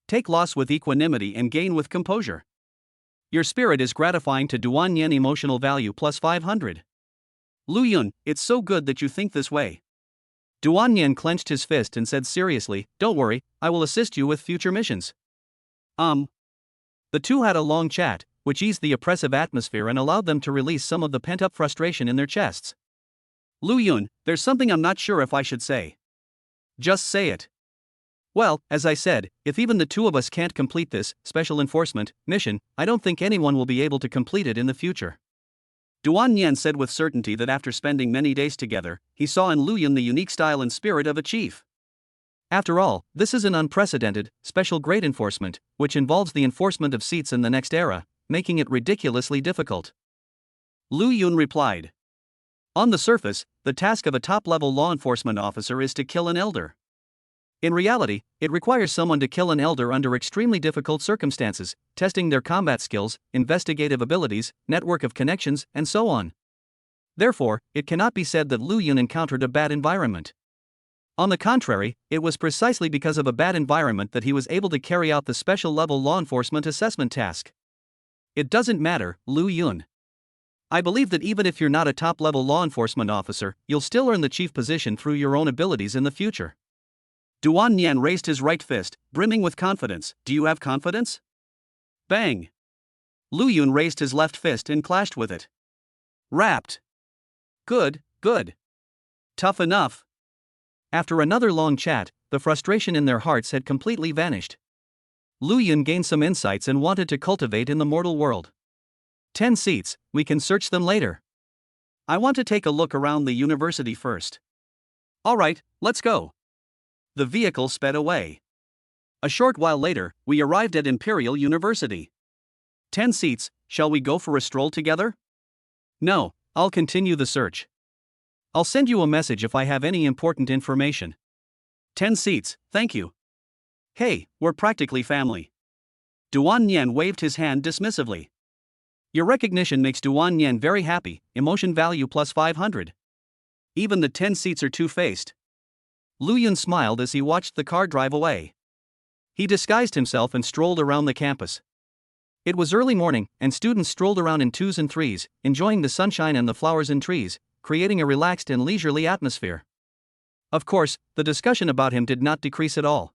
Take loss with equanimity and gain with composure. Your spirit is gratifying to Duan Yen emotional value plus 500. Lu Yun, it's so good that you think this way. Duan Yen clenched his fist and said seriously, don't worry, I will assist you with future missions. The two had a long chat, which eased the oppressive atmosphere and allowed them to release some of the pent-up frustration in their chests. Lu Yun, there's something I'm not sure if I should say. Just say it. Well, as I said, if even the two of us can't complete this special enforcement mission, I don't think anyone will be able to complete it in the future. Duan Yen said with certainty that after spending many days together, he saw in Lu Yun the unique style and spirit of a chief. After all, this is an unprecedented, special grade enforcement, which involves the enforcement of seats in the next era, making it ridiculously difficult. Lu Yun replied. On the surface, the task of a top-level law enforcement officer is to kill an elder. In reality, it requires someone to kill an elder under extremely difficult circumstances, testing their combat skills, investigative abilities, network of connections, and so on. Therefore, it cannot be said that Lu Yun encountered a bad environment. On the contrary, it was precisely because of a bad environment that he was able to carry out the special-level law enforcement assessment task. It doesn't matter, Lu Yun. I believe that even if you're not a top-level law enforcement officer, you'll still earn the chief position through your own abilities in the future. Duan Nian raised his right fist, brimming with confidence. Do you have confidence? Bang! Lu Yun raised his left fist and clashed with it. Rapped. Good. Tough enough. After another long chat, the frustration in their hearts had completely vanished. Lu Yun gained some insights and wanted to cultivate in the mortal world. 10 seats, we can search them later. I want to take a look around the university first. Alright, let's go. The vehicle sped away. A short while later, we arrived at Imperial University. 10 seats, shall we go for a stroll together? No, I'll continue the search. I'll send you a message if I have any important information. 10 seats, thank you. Hey, we're practically family. Duan Yen waved his hand dismissively. Your recognition makes Duan Yen very happy, emotion value plus 500. Even the 10 seats are two-faced. Lu Yun smiled as he watched the car drive away. He disguised himself and strolled around the campus. It was early morning, and students strolled around in twos and threes, enjoying the sunshine and the flowers and trees, creating a relaxed and leisurely atmosphere. Of course, the discussion about him did not decrease at all.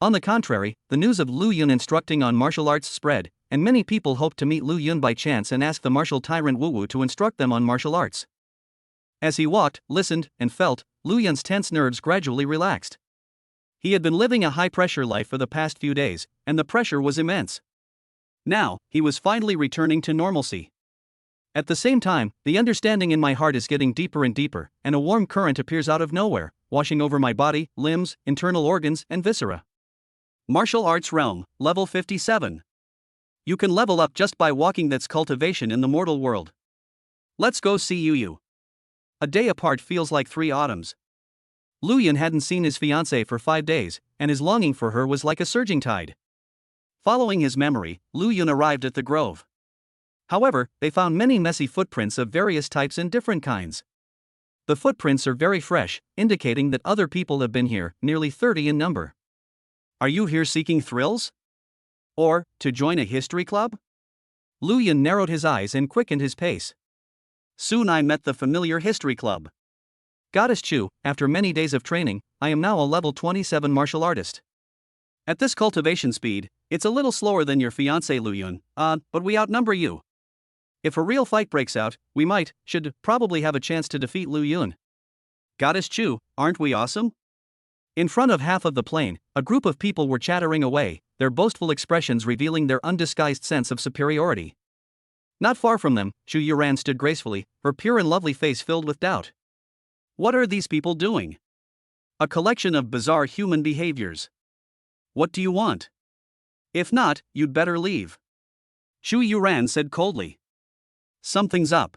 On the contrary, the news of Lu Yun instructing on martial arts spread, and many people hoped to meet Lu Yun by chance and ask the martial tyrant Wu Wu to instruct them on martial arts. As he walked, listened, and felt, Lu Yun's tense nerves gradually relaxed. He had been living a high-pressure life for the past few days, and the pressure was immense. Now, he was finally returning to normalcy. At the same time, the understanding in my heart is getting deeper and deeper, and a warm current appears out of nowhere, washing over my body, limbs, internal organs, and viscera. Martial Arts Realm, Level 57. You can level up just by walking. That's cultivation in the mortal world. Let's go see Yu. A day apart feels like 3 autumns. Lu Yun hadn't seen his fiancée for 5 days, and his longing for her was like a surging tide. Following his memory, Lu Yun arrived at the grove. However, they found many messy footprints of various types and different kinds. The footprints are very fresh, indicating that other people have been here, nearly 30 in number. Are you here seeking thrills? Or, to join a history club? Lu Yun narrowed his eyes and quickened his pace. Soon I met the familiar history club. Goddess Chu, after many days of training, I am now a level 27 martial artist. At this cultivation speed, it's a little slower than your fiancé Lu Yun, but we outnumber you. If a real fight breaks out, we should probably have a chance to defeat Lu Yun. Goddess Chu, aren't we awesome? In front of half of the plain, a group of people were chattering away, their boastful expressions revealing their undisguised sense of superiority. Not far from them, Chu Yuran stood gracefully, her pure and lovely face filled with doubt. What are these people doing? A collection of bizarre human behaviors. What do you want? If not, you'd better leave. Chu Yuran said coldly. Something's up.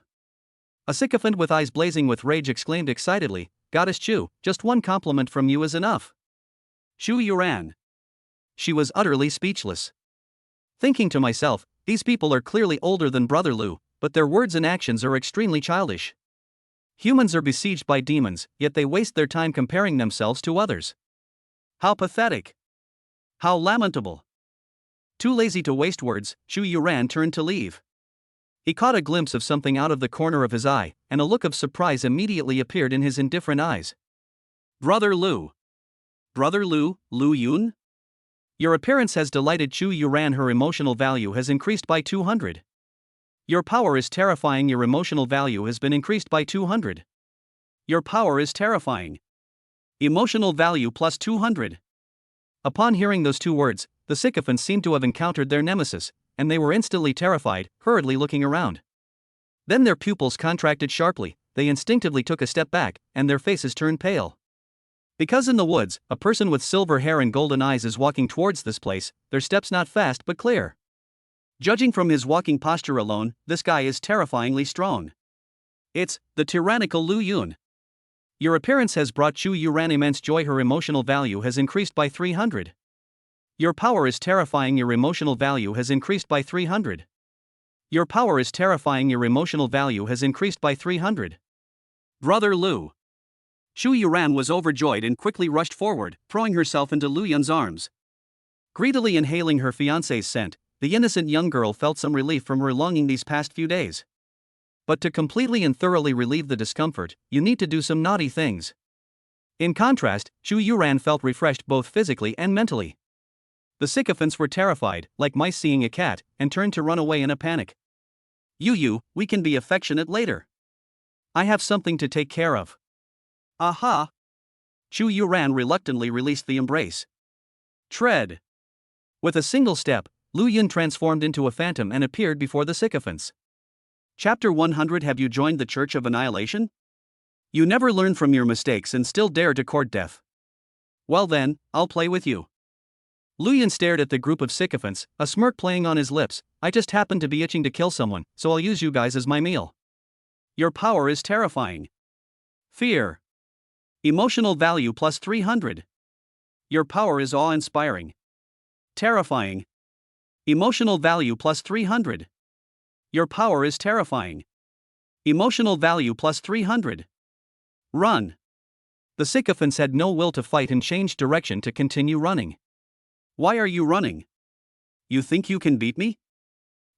A sycophant with eyes blazing with rage exclaimed excitedly, Goddess Chu, just one compliment from you is enough. Chu Yuran. She was utterly speechless. Thinking to myself, these people are clearly older than Brother Lu, but their words and actions are extremely childish. Humans are besieged by demons, yet they waste their time comparing themselves to others. How pathetic. How lamentable. Too lazy to waste words, Chu Yuran turned to leave. He caught a glimpse of something out of the corner of his eye, and a look of surprise immediately appeared in his indifferent eyes. Brother Lu. Brother Lu, Lu Yun? Your appearance has delighted Chu Yuran. Her emotional value has increased by 200. Your power is terrifying. Your emotional value has been increased by 200. Your power is terrifying. Emotional value plus 200. Upon hearing those 2 words, the sycophants seemed to have encountered their nemesis, and they were instantly terrified, hurriedly looking around. Then their pupils contracted sharply, they instinctively took a step back, and their faces turned pale. Because in the woods, a person with silver hair and golden eyes is walking towards this place, their steps not fast but clear. Judging from his walking posture alone, this guy is terrifyingly strong. It's the tyrannical Lu Yun. Your appearance has brought Chu Yuran immense joy. Her emotional value has increased by 300. Your power is terrifying. Your emotional value has increased by 300. Your power is terrifying. Your emotional value has increased by 300. Brother Lu. Chu Yuran was overjoyed and quickly rushed forward, throwing herself into Lu Yun's arms. Greedily inhaling her fiancé's scent, the innocent young girl felt some relief from her longing these past few days. But to completely and thoroughly relieve the discomfort, you need to do some naughty things. In contrast, Chu Yuran felt refreshed both physically and mentally. The sycophants were terrified, like mice seeing a cat, and turned to run away in a panic. Yu, we can be affectionate later. I have something to take care of. Aha! Chu Yuran reluctantly released the embrace. Tread. With a single step, Lu Yun transformed into a phantom and appeared before the sycophants. Chapter 100. Have you joined the Church of Annihilation? You never learn from your mistakes and still dare to court death. Well then, I'll play with you. Lu Yun stared at the group of sycophants, a smirk playing on his lips. I just happen to be itching to kill someone, so I'll use you guys as my meal. Your power is terrifying. Fear. Emotional value plus 300. Your power is awe-inspiring. Terrifying. Emotional value plus 300. Your power is terrifying. Emotional value plus 300. Run. The sycophants had no will to fight and changed direction to continue running. Why are you running? You think you can beat me?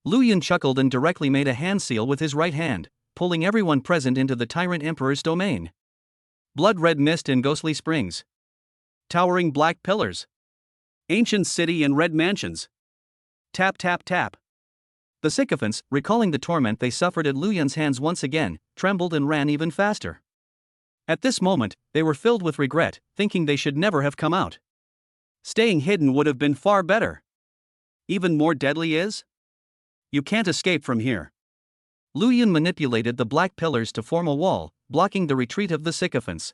Lu Yun chuckled and directly made a hand seal with his right hand, pulling everyone present into the tyrant emperor's domain. Blood-red mist and ghostly springs. Towering black pillars. Ancient city and red mansions. Tap tap tap. The sycophants, recalling the torment they suffered at Lu Yun's hands once again, trembled and ran even faster. At this moment, they were filled with regret, thinking they should never have come out. Staying hidden would have been far better. Even more deadly is? You can't escape from here. Lu Yun manipulated the black pillars to form a wall, blocking the retreat of the sycophants.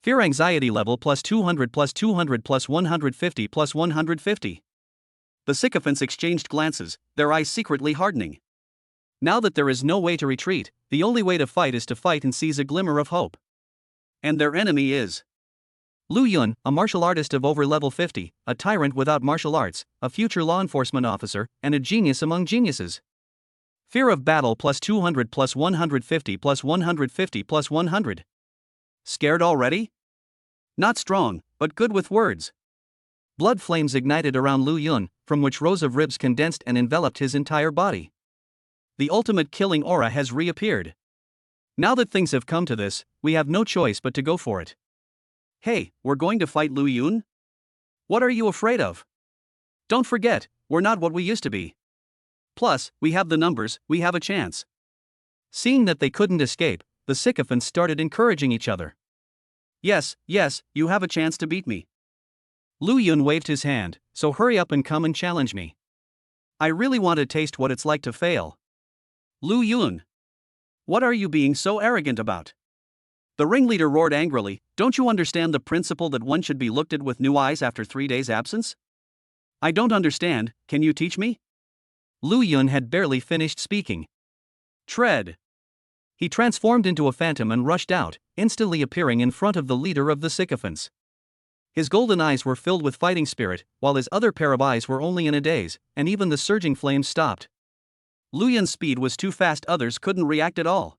Fear anxiety level plus 200 plus 200 plus 150 plus 150. The sycophants exchanged glances, their eyes secretly hardening. Now that there is no way to retreat, the only way to fight is to fight and seize a glimmer of hope. And their enemy is Lu Yun, a martial artist of over level 50, a tyrant without martial arts, a future law enforcement officer, and a genius among geniuses. Fear of battle plus 200 plus 150 plus 150 plus 100. Scared already? Not strong, but good with words. Blood flames ignited around Lu Yun, from which rows of ribs condensed and enveloped his entire body. The ultimate killing aura has reappeared. Now that things have come to this, we have no choice but to go for it. Hey, we're going to fight Lu Yun? What are you afraid of? Don't forget, we're not what we used to be. Plus, we have the numbers, we have a chance. Seeing that they couldn't escape, the sycophants started encouraging each other. Yes, you have a chance to beat me. Lu Yun waved his hand, so hurry up and come and challenge me. I really want to taste what it's like to fail. Lu Yun. What are you being so arrogant about? The ringleader roared angrily, don't you understand the principle that one should be looked at with new eyes after 3 days' absence? I don't understand, can you teach me? Lu Yun had barely finished speaking. Tread. He transformed into a phantom and rushed out, instantly appearing in front of the leader of the sycophants. His golden eyes were filled with fighting spirit, while his other pair of eyes were only in a daze, and even the surging flames stopped. Lu Yun's speed was too fast, others couldn't react at all.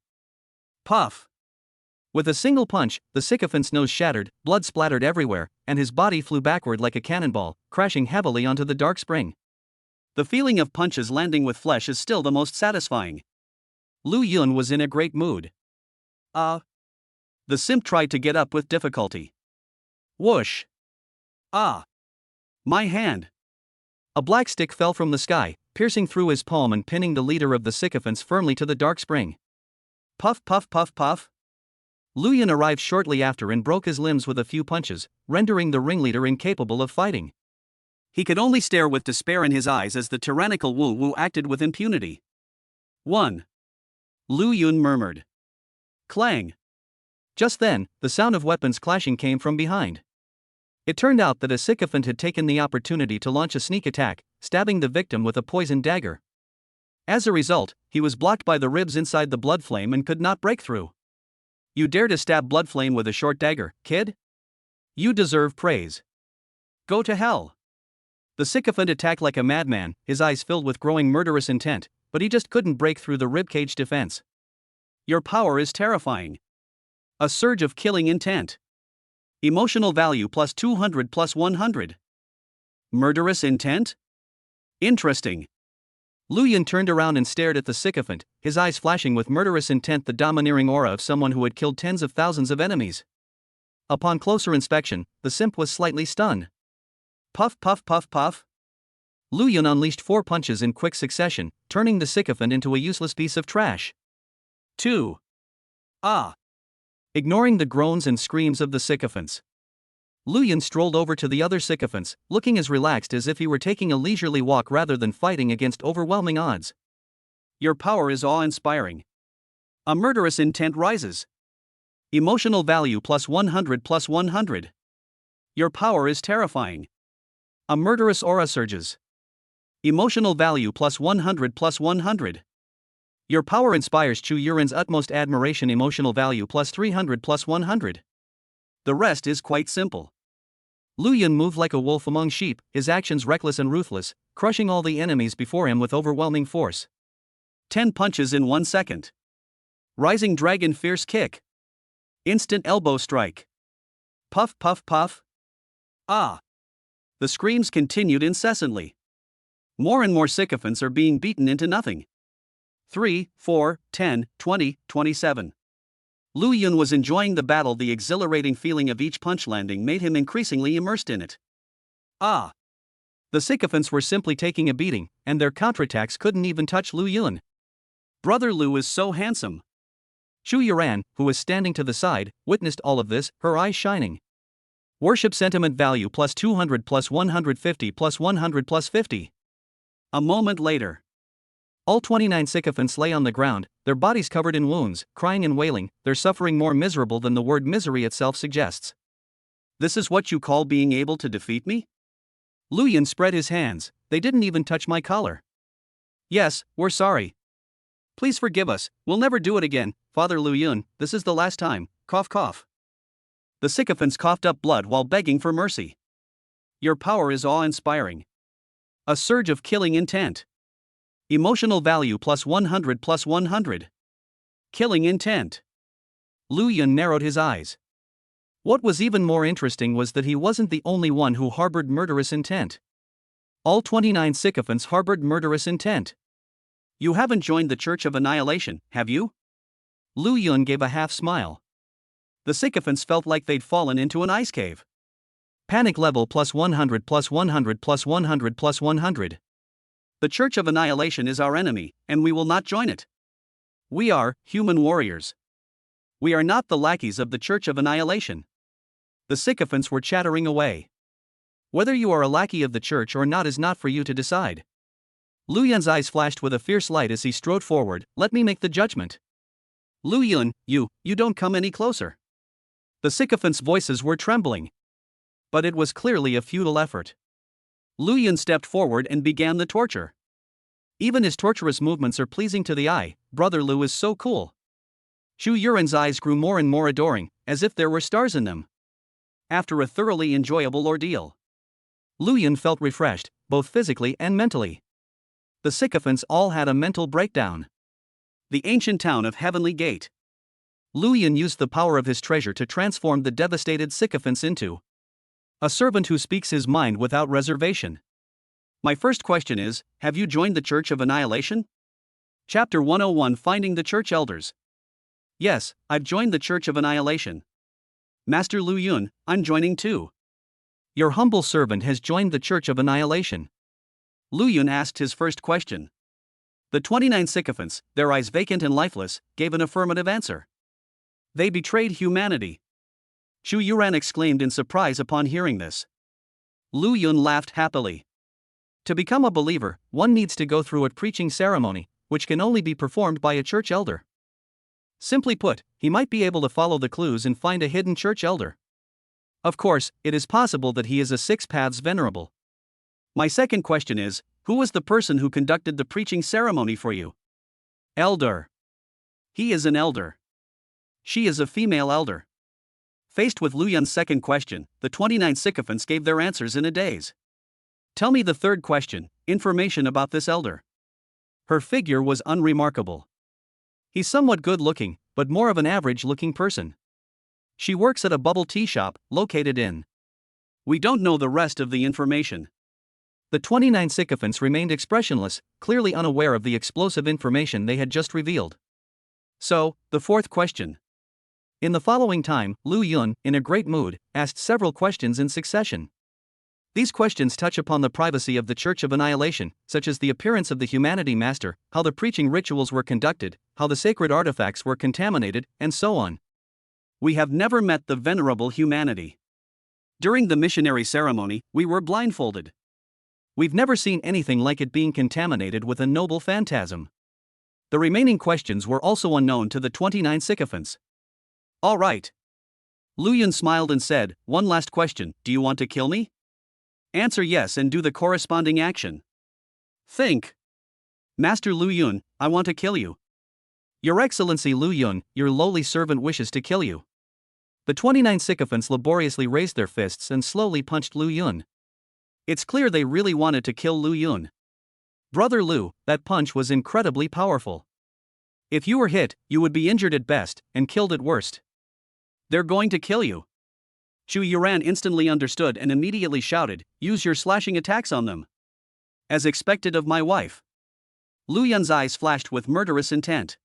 Puff. With a single punch, the sycophant's nose shattered, blood splattered everywhere, and his body flew backward like a cannonball, crashing heavily onto the dark spring. The feeling of punches landing with flesh is still the most satisfying. Lu Yun was in a great mood. The simp tried to get up with difficulty. Whoosh! My hand! A black stick fell from the sky, piercing through his palm and pinning the leader of the sycophants firmly to the dark spring. Puff puff puff puff! Lu Yun arrived shortly after and broke his limbs with a few punches, rendering the ringleader incapable of fighting. He could only stare with despair in his eyes as the tyrannical Wu Wu acted with impunity. 1. Lu Yun murmured. Clang! Just then, the sound of weapons clashing came from behind. It turned out that a sycophant had taken the opportunity to launch a sneak attack, stabbing the victim with a poisoned dagger. As a result, he was blocked by the ribs inside the blood flame and could not break through. You dare to stab blood flame with a short dagger, kid? You deserve praise. Go to hell. The sycophant attacked like a madman, his eyes filled with growing murderous intent, but he just couldn't break through the ribcage defense. Your power is terrifying. A surge of killing intent. Emotional value plus 200 plus 100. Murderous intent? Interesting. Lu Yun turned around and stared at the sycophant, his eyes flashing with murderous intent, the domineering aura of someone who had killed tens of thousands of enemies. Upon closer inspection, the simp was slightly stunned. Puff puff puff puff. Lu Yun unleashed 4 punches in quick succession, turning the sycophant into a useless piece of trash. 2. Ignoring the groans and screams of the sycophants, Lu Yun strolled over to the other sycophants, looking as relaxed as if he were taking a leisurely walk rather than fighting against overwhelming odds. Your power is awe-inspiring. A murderous intent rises. Emotional value plus 100 plus 100. Your power is terrifying. A murderous aura surges. Emotional value plus 100 plus 100. Your power inspires Chu Yuren's utmost admiration. Emotional value plus 300 plus 100. The rest is quite simple. Lu Yun moved like a wolf among sheep, his actions reckless and ruthless, crushing all the enemies before him with overwhelming force. 10 punches in 1 second. Rising dragon fierce kick. Instant elbow strike. Puff puff puff. The screams continued incessantly. More and more sycophants are being beaten into nothing. 3, 4, 10, 20, 27. Lu Yun was enjoying the battle. The exhilarating feeling of each punch landing made him increasingly immersed in it. The The sycophants were simply taking a beating, and their counterattacks couldn't even touch Lu Yun. Brother Lu is so handsome. Shu Yuran, who was standing to the side, witnessed all of this, her eyes shining. Worship sentiment value plus 200 plus 150 plus 100 plus 50. A moment later, all 29 sycophants lay on the ground, their bodies covered in wounds, crying and wailing, their suffering more miserable than the word misery itself suggests. This is what you call being able to defeat me? Lu Yun spread his hands. They didn't even touch my collar. Yes, we're sorry. Please forgive us, we'll never do it again, Father Lu Yun, this is the last time, cough cough. The sycophants coughed up blood while begging for mercy. Your power is awe-inspiring. A surge of killing intent. Emotional value plus 100 plus 100. Killing intent. Lu Yun narrowed his eyes. What was even more interesting was that he wasn't the only one who harbored murderous intent. All 29 sycophants harbored murderous intent. You haven't joined the Church of Annihilation, have you? Lu Yun gave a half smile. The sycophants felt like they'd fallen into an ice cave. Panic level plus 100 plus 100 plus 100 plus 100. The Church of Annihilation is our enemy, and we will not join it. We are human warriors. We are not the lackeys of the Church of Annihilation. The sycophants were chattering away. Whether you are a lackey of the church or not is not for you to decide. Lu Yun's eyes flashed with a fierce light as he strode forward. Let me make the judgment. Lu Yun, you don't come any closer. The sycophants' voices were trembling. But it was clearly a futile effort. Lu Yun stepped forward and began the torture. Even his torturous movements are pleasing to the eye. Brother Lu is so cool. Shu Yuran's eyes grew more and more adoring, as if there were stars in them. After a thoroughly enjoyable ordeal, Lu Yun felt refreshed, both physically and mentally. The sycophants all had a mental breakdown. The ancient town of Heavenly Gate. Lu Yun used the power of his treasure to transform the devastated sycophants into a servant who speaks his mind without reservation. My first question is, have you joined the Church of Annihilation? Chapter 101 Finding the Church Elders. Yes, I've joined the Church of Annihilation. Master Lu Yun, I'm joining too. Your humble servant has joined the Church of Annihilation. Lu Yun asked his first question. The 29 sycophants, their eyes vacant and lifeless, gave an affirmative answer. They betrayed humanity. Shu Yuran exclaimed in surprise upon hearing this. Lu Yun laughed happily. To become a believer, one needs to go through a preaching ceremony, which can only be performed by a church elder. Simply put, he might be able to follow the clues and find a hidden church elder. Of course, it is possible that he is a Six Paths Venerable. My second question is, who was the person who conducted the preaching ceremony for you? Elder. He is an elder. She is a female elder. Faced with Lu Yun's second question, the 29 sycophants gave their answers in a daze. Tell me the third question, information about this elder. Her figure was unremarkable. He's somewhat good-looking, but more of an average-looking person. She works at a bubble tea shop, located in. We don't know the rest of the information. The 29 sycophants remained expressionless, clearly unaware of the explosive information they had just revealed. So, the fourth question. In the following time, Lu Yun, in a great mood, asked several questions in succession. These questions touch upon the privacy of the Church of Annihilation, such as the appearance of the Humanity Master, how the preaching rituals were conducted, how the sacred artifacts were contaminated, and so on. We have never met the venerable humanity. During the missionary ceremony, we were blindfolded. We've never seen anything like it being contaminated with a noble phantasm. The remaining questions were also unknown to the 29 sycophants. All right. Lu Yun smiled and said, one last question, do you want to kill me? Answer yes and do the corresponding action. Think. Master Lu Yun, I want to kill you. Your Excellency Lu Yun, your lowly servant wishes to kill you. The 29 sycophants laboriously raised their fists and slowly punched Lu Yun. It's clear they really wanted to kill Lu Yun. Brother Lu, that punch was incredibly powerful. If you were hit, you would be injured at best, and killed at worst. They're going to kill you. Shu Yuran instantly understood and immediately shouted, use your slashing attacks on them. As expected of my wife. Lu Yun's eyes flashed with murderous intent.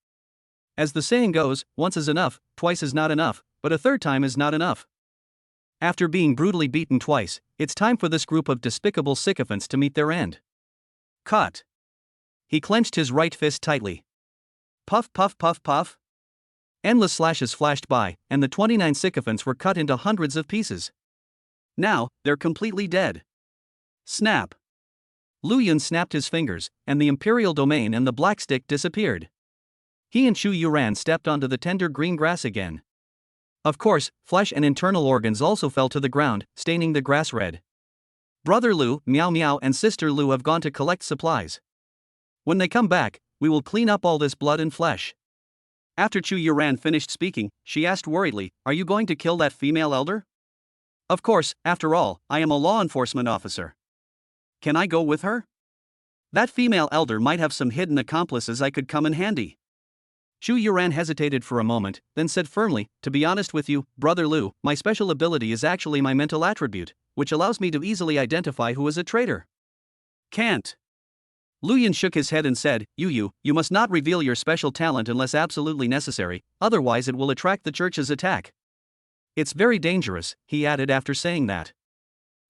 As the saying goes, once is enough, twice is not enough, but a third time is not enough. After being brutally beaten twice, it's time for this group of despicable sycophants to meet their end. Cut. He clenched his right fist tightly. Puff, puff, puff, puff. Endless slashes flashed by, and the 29 sycophants were cut into hundreds of pieces. Now, they're completely dead. Snap. Lu Yun snapped his fingers, and the Imperial domain and the black stick disappeared. He and Chu Yuran stepped onto the tender green grass again. Of course, flesh and internal organs also fell to the ground, staining the grass red. Brother Lu, Meow Meow, and Sister Lu have gone to collect supplies. When they come back, we will clean up all this blood and flesh. After Chu Yuran finished speaking, she asked worriedly, "Are you going to kill that female elder?" "Of course, after all, I am a law enforcement officer. Can I go with her? That female elder might have some hidden accomplices I could come in handy." Chu Yuran hesitated for a moment, then said firmly, "To be honest with you, Brother Lu, my special ability is actually my mental attribute, which allows me to easily identify who is a traitor." "Can't." Lu Yun shook his head and said, You must not reveal your special talent unless absolutely necessary, otherwise it will attract the church's attack." "It's very dangerous," he added after saying that.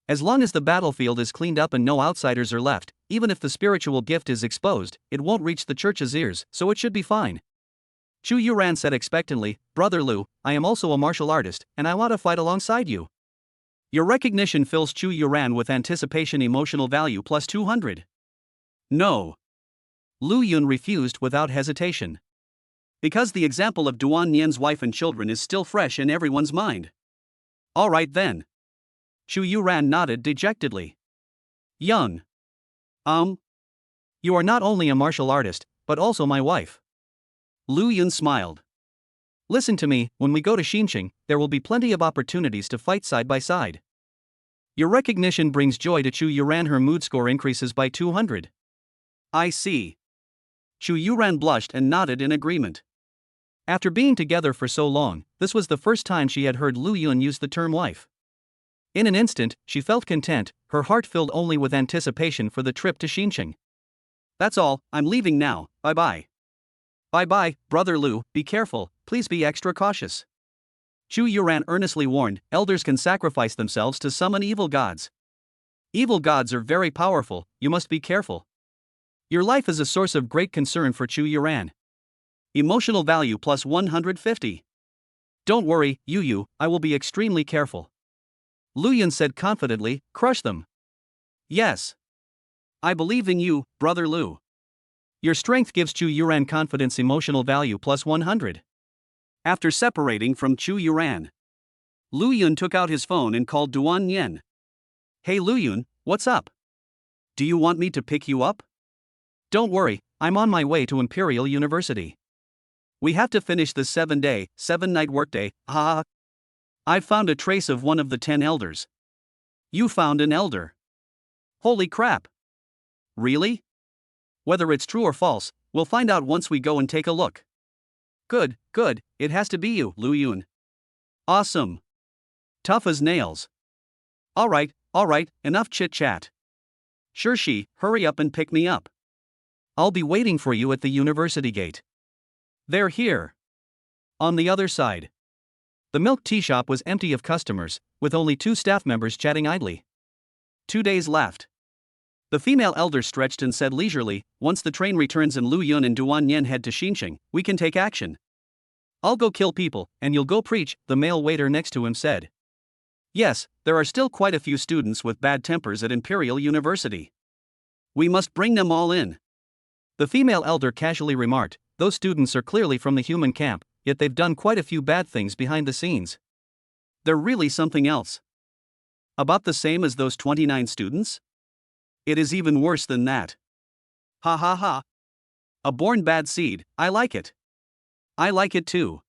"As long as the battlefield is cleaned up and no outsiders are left, even if the spiritual gift is exposed, it won't reach the church's ears, so it should be fine." Chu Yuran said expectantly, "Brother Lu, I am also a martial artist, and I want to fight alongside you." Your recognition fills Chu Yuran with anticipation emotional value plus 200. No. Lu Yun refused without hesitation. Because the example of Duan Nian's wife and children is still fresh in everyone's mind. All right then. Chu Yuran nodded dejectedly. Young. You are not only a martial artist, but also my wife. Lu Yun smiled. Listen to me, when we go to Xinqing, there will be plenty of opportunities to fight side by side. Your recognition brings joy to Chu Yuran. Her mood score increases by 200. I see. Chu Yuran blushed and nodded in agreement. After being together for so long, this was the first time she had heard Lu Yun use the term wife. In an instant, she felt content, her heart filled only with anticipation for the trip to Xinqing. That's all, I'm leaving now, bye-bye. Bye-bye, Brother Lu, be careful, please be extra cautious. Chu Yuran earnestly warned, elders can sacrifice themselves to summon evil gods. Evil gods are very powerful, you must be careful. Your life is a source of great concern for Chu Yuran. Emotional value plus 150. Don't worry, Yu, I will be extremely careful. Lu Yun said confidently, crush them. Yes. I believe in you, Brother Lu. Your strength gives Chu Yuran confidence emotional value plus 100. After separating from Chu Yuran, Lu Yun took out his phone and called Duan Nian. Hey Lu Yun, what's up? Do you want me to pick you up? Don't worry, I'm on my way to Imperial University. We have to finish the 7-day, 7-night workday, haha. I've found a trace of one of the 10 elders. You found an elder. Holy crap. Really? Whether it's true or false, we'll find out once we go and take a look. Good, it has to be you, Lu Yun. Awesome. Tough as nails. Alright, enough chit-chat. Sure hurry up and pick me up. I'll be waiting for you at the university gate. They're here. On the other side. The milk tea shop was empty of customers, with only 2 staff members chatting idly. 2 days left. The female elder stretched and said leisurely, once the train returns and Lu Yun and Duan Nian head to Xinqing, we can take action. I'll go kill people, and you'll go preach, the male waiter next to him said. Yes, there are still quite a few students with bad tempers at Imperial University. We must bring them all in. The female elder casually remarked, those students are clearly from the human camp, yet they've done quite a few bad things behind the scenes. They're really something else. About the same as those 29 students? It is even worse than that. Ha ha ha. A born bad seed, I like it. I like it too.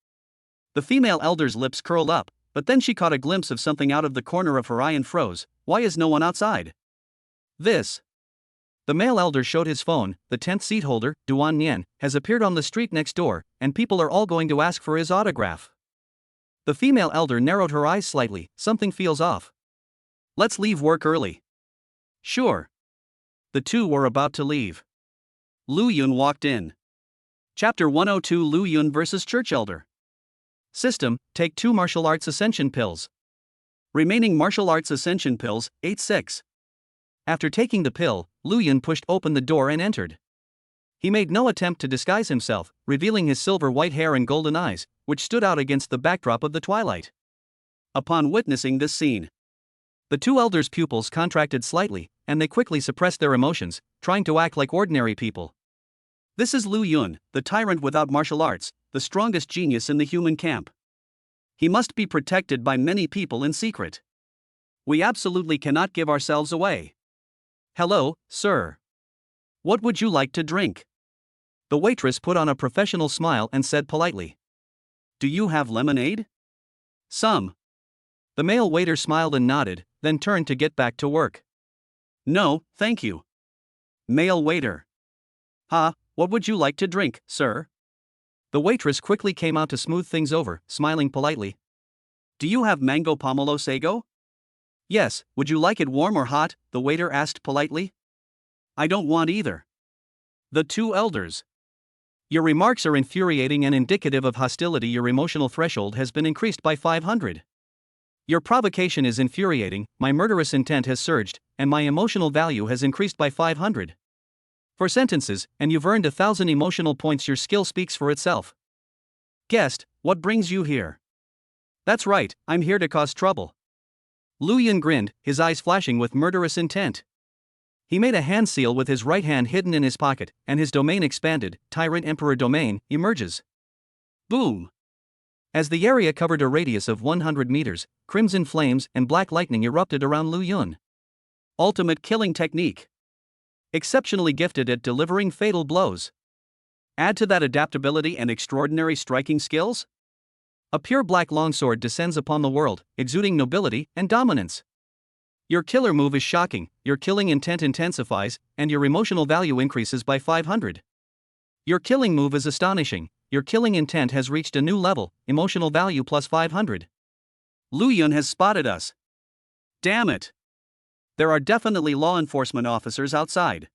The female elder's lips curled up, but then she caught a glimpse of something out of the corner of her eye and froze. Why is no one outside? This. The male elder showed his phone, the 10th seat holder, Duan Nian, has appeared on the street next door, and people are all going to ask for his autograph. The female elder narrowed her eyes slightly, something feels off. Let's leave work early. Sure. The two were about to leave. Lu Yun walked in. Chapter 102 Lu Yun vs. Church Elder. System, take 2 martial arts ascension pills. Remaining martial arts ascension pills, 8-6. After taking the pill, Lu Yun pushed open the door and entered. He made no attempt to disguise himself, revealing his silver white hair and golden eyes, which stood out against the backdrop of the twilight. Upon witnessing this scene, the two elders' pupils contracted slightly, and they quickly suppressed their emotions, trying to act like ordinary people. This is Lu Yun, the tyrant without martial arts, the strongest genius in the human camp. He must be protected by many people in secret. We absolutely cannot give ourselves away. Hello, sir. What would you like to drink? The waitress put on a professional smile and said politely. Do you have lemonade? Some. The male waiter smiled and nodded, then turned to get back to work. No, thank you. Male waiter. What would you like to drink, sir? The waitress quickly came out to smooth things over, smiling politely. Do you have mango pomelo sago? Yes, would you like it warm or hot? The waiter asked politely. I don't want either. The two elders. Your remarks are infuriating and indicative of hostility. Your emotional threshold has been increased by 500. Your provocation is infuriating, my murderous intent has surged, and my emotional value has increased by 500. For sentences, and you've earned 1,000 emotional points. Your skill speaks for itself. Guest, what brings you here? That's right, I'm here to cause trouble. Lu Yun grinned, his eyes flashing with murderous intent. He made a hand seal with his right hand hidden in his pocket, and his domain expanded. Tyrant Emperor domain emerges. Boom! As the area covered a radius of 100 meters, crimson flames and black lightning erupted around Lu Yun. Ultimate killing technique. Exceptionally gifted at delivering fatal blows. Add to that adaptability and extraordinary striking skills? A pure black longsword descends upon the world, exuding nobility and dominance. Your killer move is shocking, your killing intent intensifies, and your emotional value increases by 500. Your killing move is astonishing, your killing intent has reached a new level, emotional value plus 500. Lu Yun has spotted us. Damn it! There are definitely law enforcement officers outside.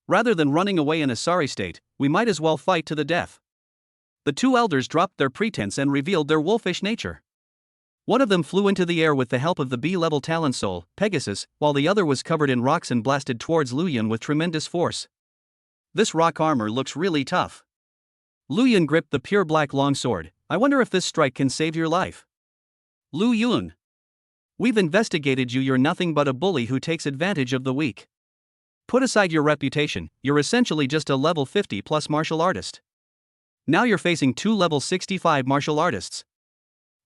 Rather than running away in a sorry state, we might as well fight to the death. The two elders dropped their pretense and revealed their wolfish nature. One of them flew into the air with the help of the B-level talent soul, Pegasus, while the other was covered in rocks and blasted towards Lu Yun with tremendous force. This rock armor looks really tough. Lu Yun gripped the pure black longsword. I wonder if this strike can save your life. Lu Yun. We've investigated you. You're nothing but a bully who takes advantage of the weak. Put aside your reputation, you're essentially just a level 50 plus martial artist. Now you're facing two level 65 martial artists.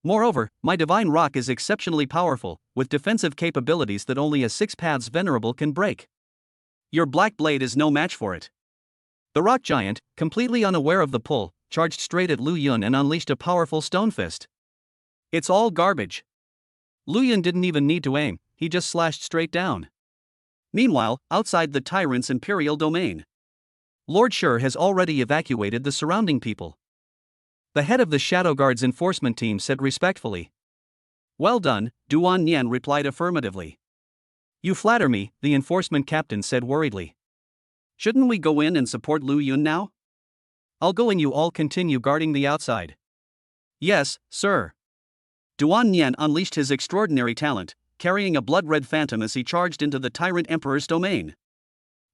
Moreover, my divine rock is exceptionally powerful, with defensive capabilities that only a 6 paths venerable can break. Your black blade is no match for it. The rock giant, completely unaware of the pull, charged straight at Lu Yun and unleashed a powerful stone fist. It's all garbage. Lu Yun didn't even need to aim, he just slashed straight down. Meanwhile, outside the tyrant's imperial domain, Lord Shur has already evacuated the surrounding people. The head of the Shadow Guard's enforcement team said respectfully. Well done, Duan Nian replied affirmatively. You flatter me, the enforcement captain said worriedly. Shouldn't we go in and support Lu Yun now? I'll go and you all continue guarding the outside. Yes, sir. Duan Nian unleashed his extraordinary talent, carrying a blood-red phantom as he charged into the Tyrant Emperor's domain.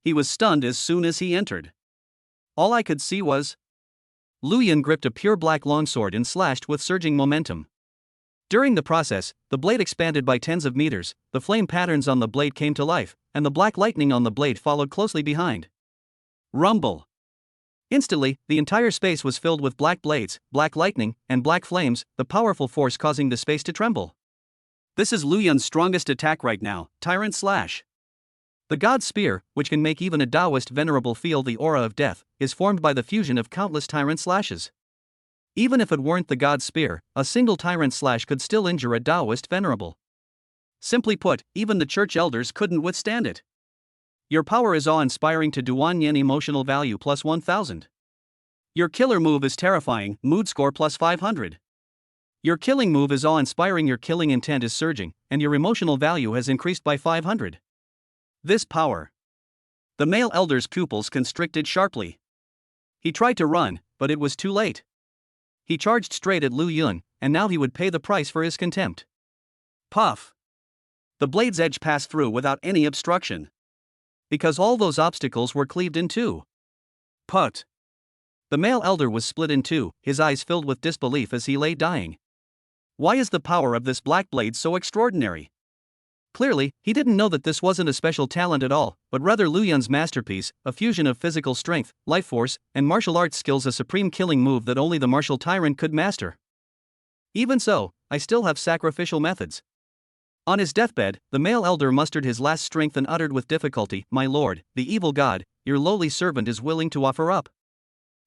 He was stunned as soon as he entered. All I could see was Lu Yun gripped a pure black longsword and slashed with surging momentum. During the process, the blade expanded by tens of meters, the flame patterns on the blade came to life, and the black lightning on the blade followed closely behind. Rumble! Instantly, the entire space was filled with black blades, black lightning, and black flames, the powerful force causing the space to tremble. This is Lu Yun's strongest attack right now, Tyrant Slash. The God's Spear, which can make even a Taoist venerable feel the aura of death, is formed by the fusion of countless Tyrant Slashes. Even if it weren't the God's Spear, a single Tyrant Slash could still injure a Taoist venerable. Simply put, even the church elders couldn't withstand it. Your power is awe-inspiring to Duan Yen emotional value plus 1000. Your killer move is terrifying, mood score plus 500. Your killing move is awe-inspiring, your killing intent is surging, and your emotional value has increased by 500. This power. The male elder's pupils constricted sharply. He tried to run, but it was too late. He charged straight at Lu Yun, and now he would pay the price for his contempt. Puff. The blade's edge passed through without any obstruction. Because all those obstacles were cleaved in two. Put. The male elder was split in two, his eyes filled with disbelief as he lay dying. Why is the power of this black blade so extraordinary? Clearly, he didn't know that this wasn't a special talent at all, but rather Lu Yun's masterpiece, a fusion of physical strength, life force, and martial arts skills, a supreme killing move that only the martial tyrant could master. Even so, I still have sacrificial methods. On his deathbed, the male elder mustered his last strength and uttered with difficulty, "My lord, the evil god, your lowly servant is willing to offer up."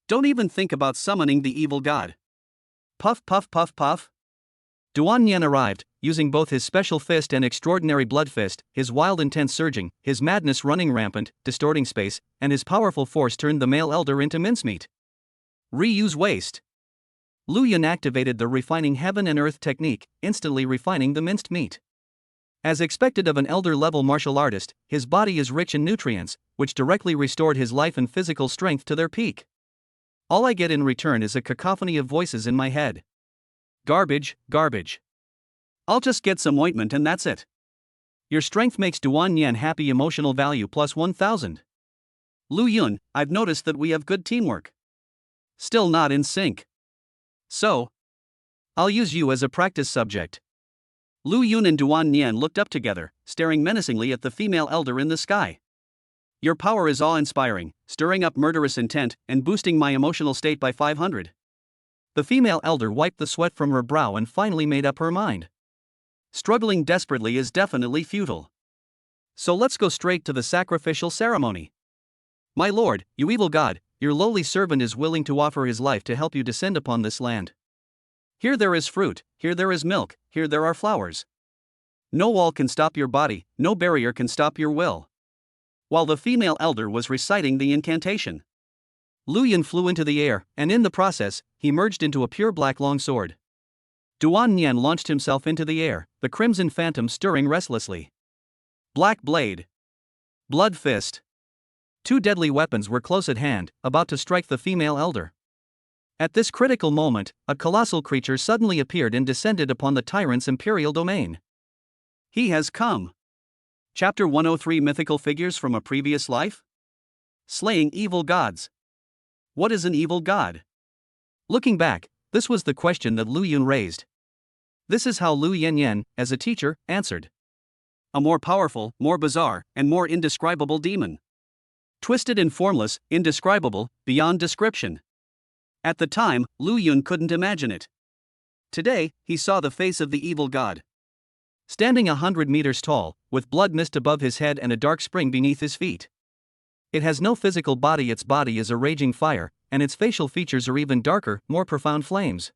Don't even think about summoning the evil god. Puff puff puff puff. Duan Yan arrived, using both his special fist and extraordinary blood fist, his wild intent surging, his madness running rampant, distorting space, and his powerful force turned the male elder into mincemeat. Reuse waste. Lu Yun activated the refining heaven and earth technique, instantly refining the minced meat. As expected of an elder-level martial artist, his body is rich in nutrients, which directly restored his life and physical strength to their peak. All I get in return is a cacophony of voices in my head. Garbage, garbage. I'll just get some ointment and that's it. Your strength makes Duan Yan happy. Emotional value plus 1,000. Lu Yun, I've noticed that we have good teamwork. Still not in sync. So, I'll use you as a practice subject. Lu Yun and Duan Yan looked up together, staring menacingly at the female elder in the sky. Your power is awe-inspiring, stirring up murderous intent and boosting my emotional state by 500. The female elder wiped the sweat from her brow and finally made up her mind. Struggling desperately is definitely futile. So let's go straight to the sacrificial ceremony. My lord, you evil god, your lowly servant is willing to offer his life to help you descend upon this land. Here there is fruit, here there is milk, here there are flowers. No wall can stop your body, no barrier can stop your will. While the female elder was reciting the incantation, Lu Yun flew into the air, and in the process, he merged into a pure black longsword. Duan Yan launched himself into the air, the crimson phantom stirring restlessly. Black blade. Blood fist. Two deadly weapons were close at hand, about to strike the female elder. At this critical moment, a colossal creature suddenly appeared and descended upon the tyrant's imperial domain. He has come. Chapter 103 Mythical Figures from a Previous Life? Slaying Evil Gods. What is an evil god? Looking back, this was the question that Lu Yun raised. This is how Lu Yan, as a teacher, answered. A more powerful, more bizarre, and more indescribable demon. Twisted and formless, indescribable, beyond description. At the time, Lu Yun couldn't imagine it. Today, he saw the face of the evil god. Standing 100 meters tall, with blood mist above his head and a dark spring beneath his feet. It has no physical body, its body is a raging fire, and its facial features are even darker, more profound flames.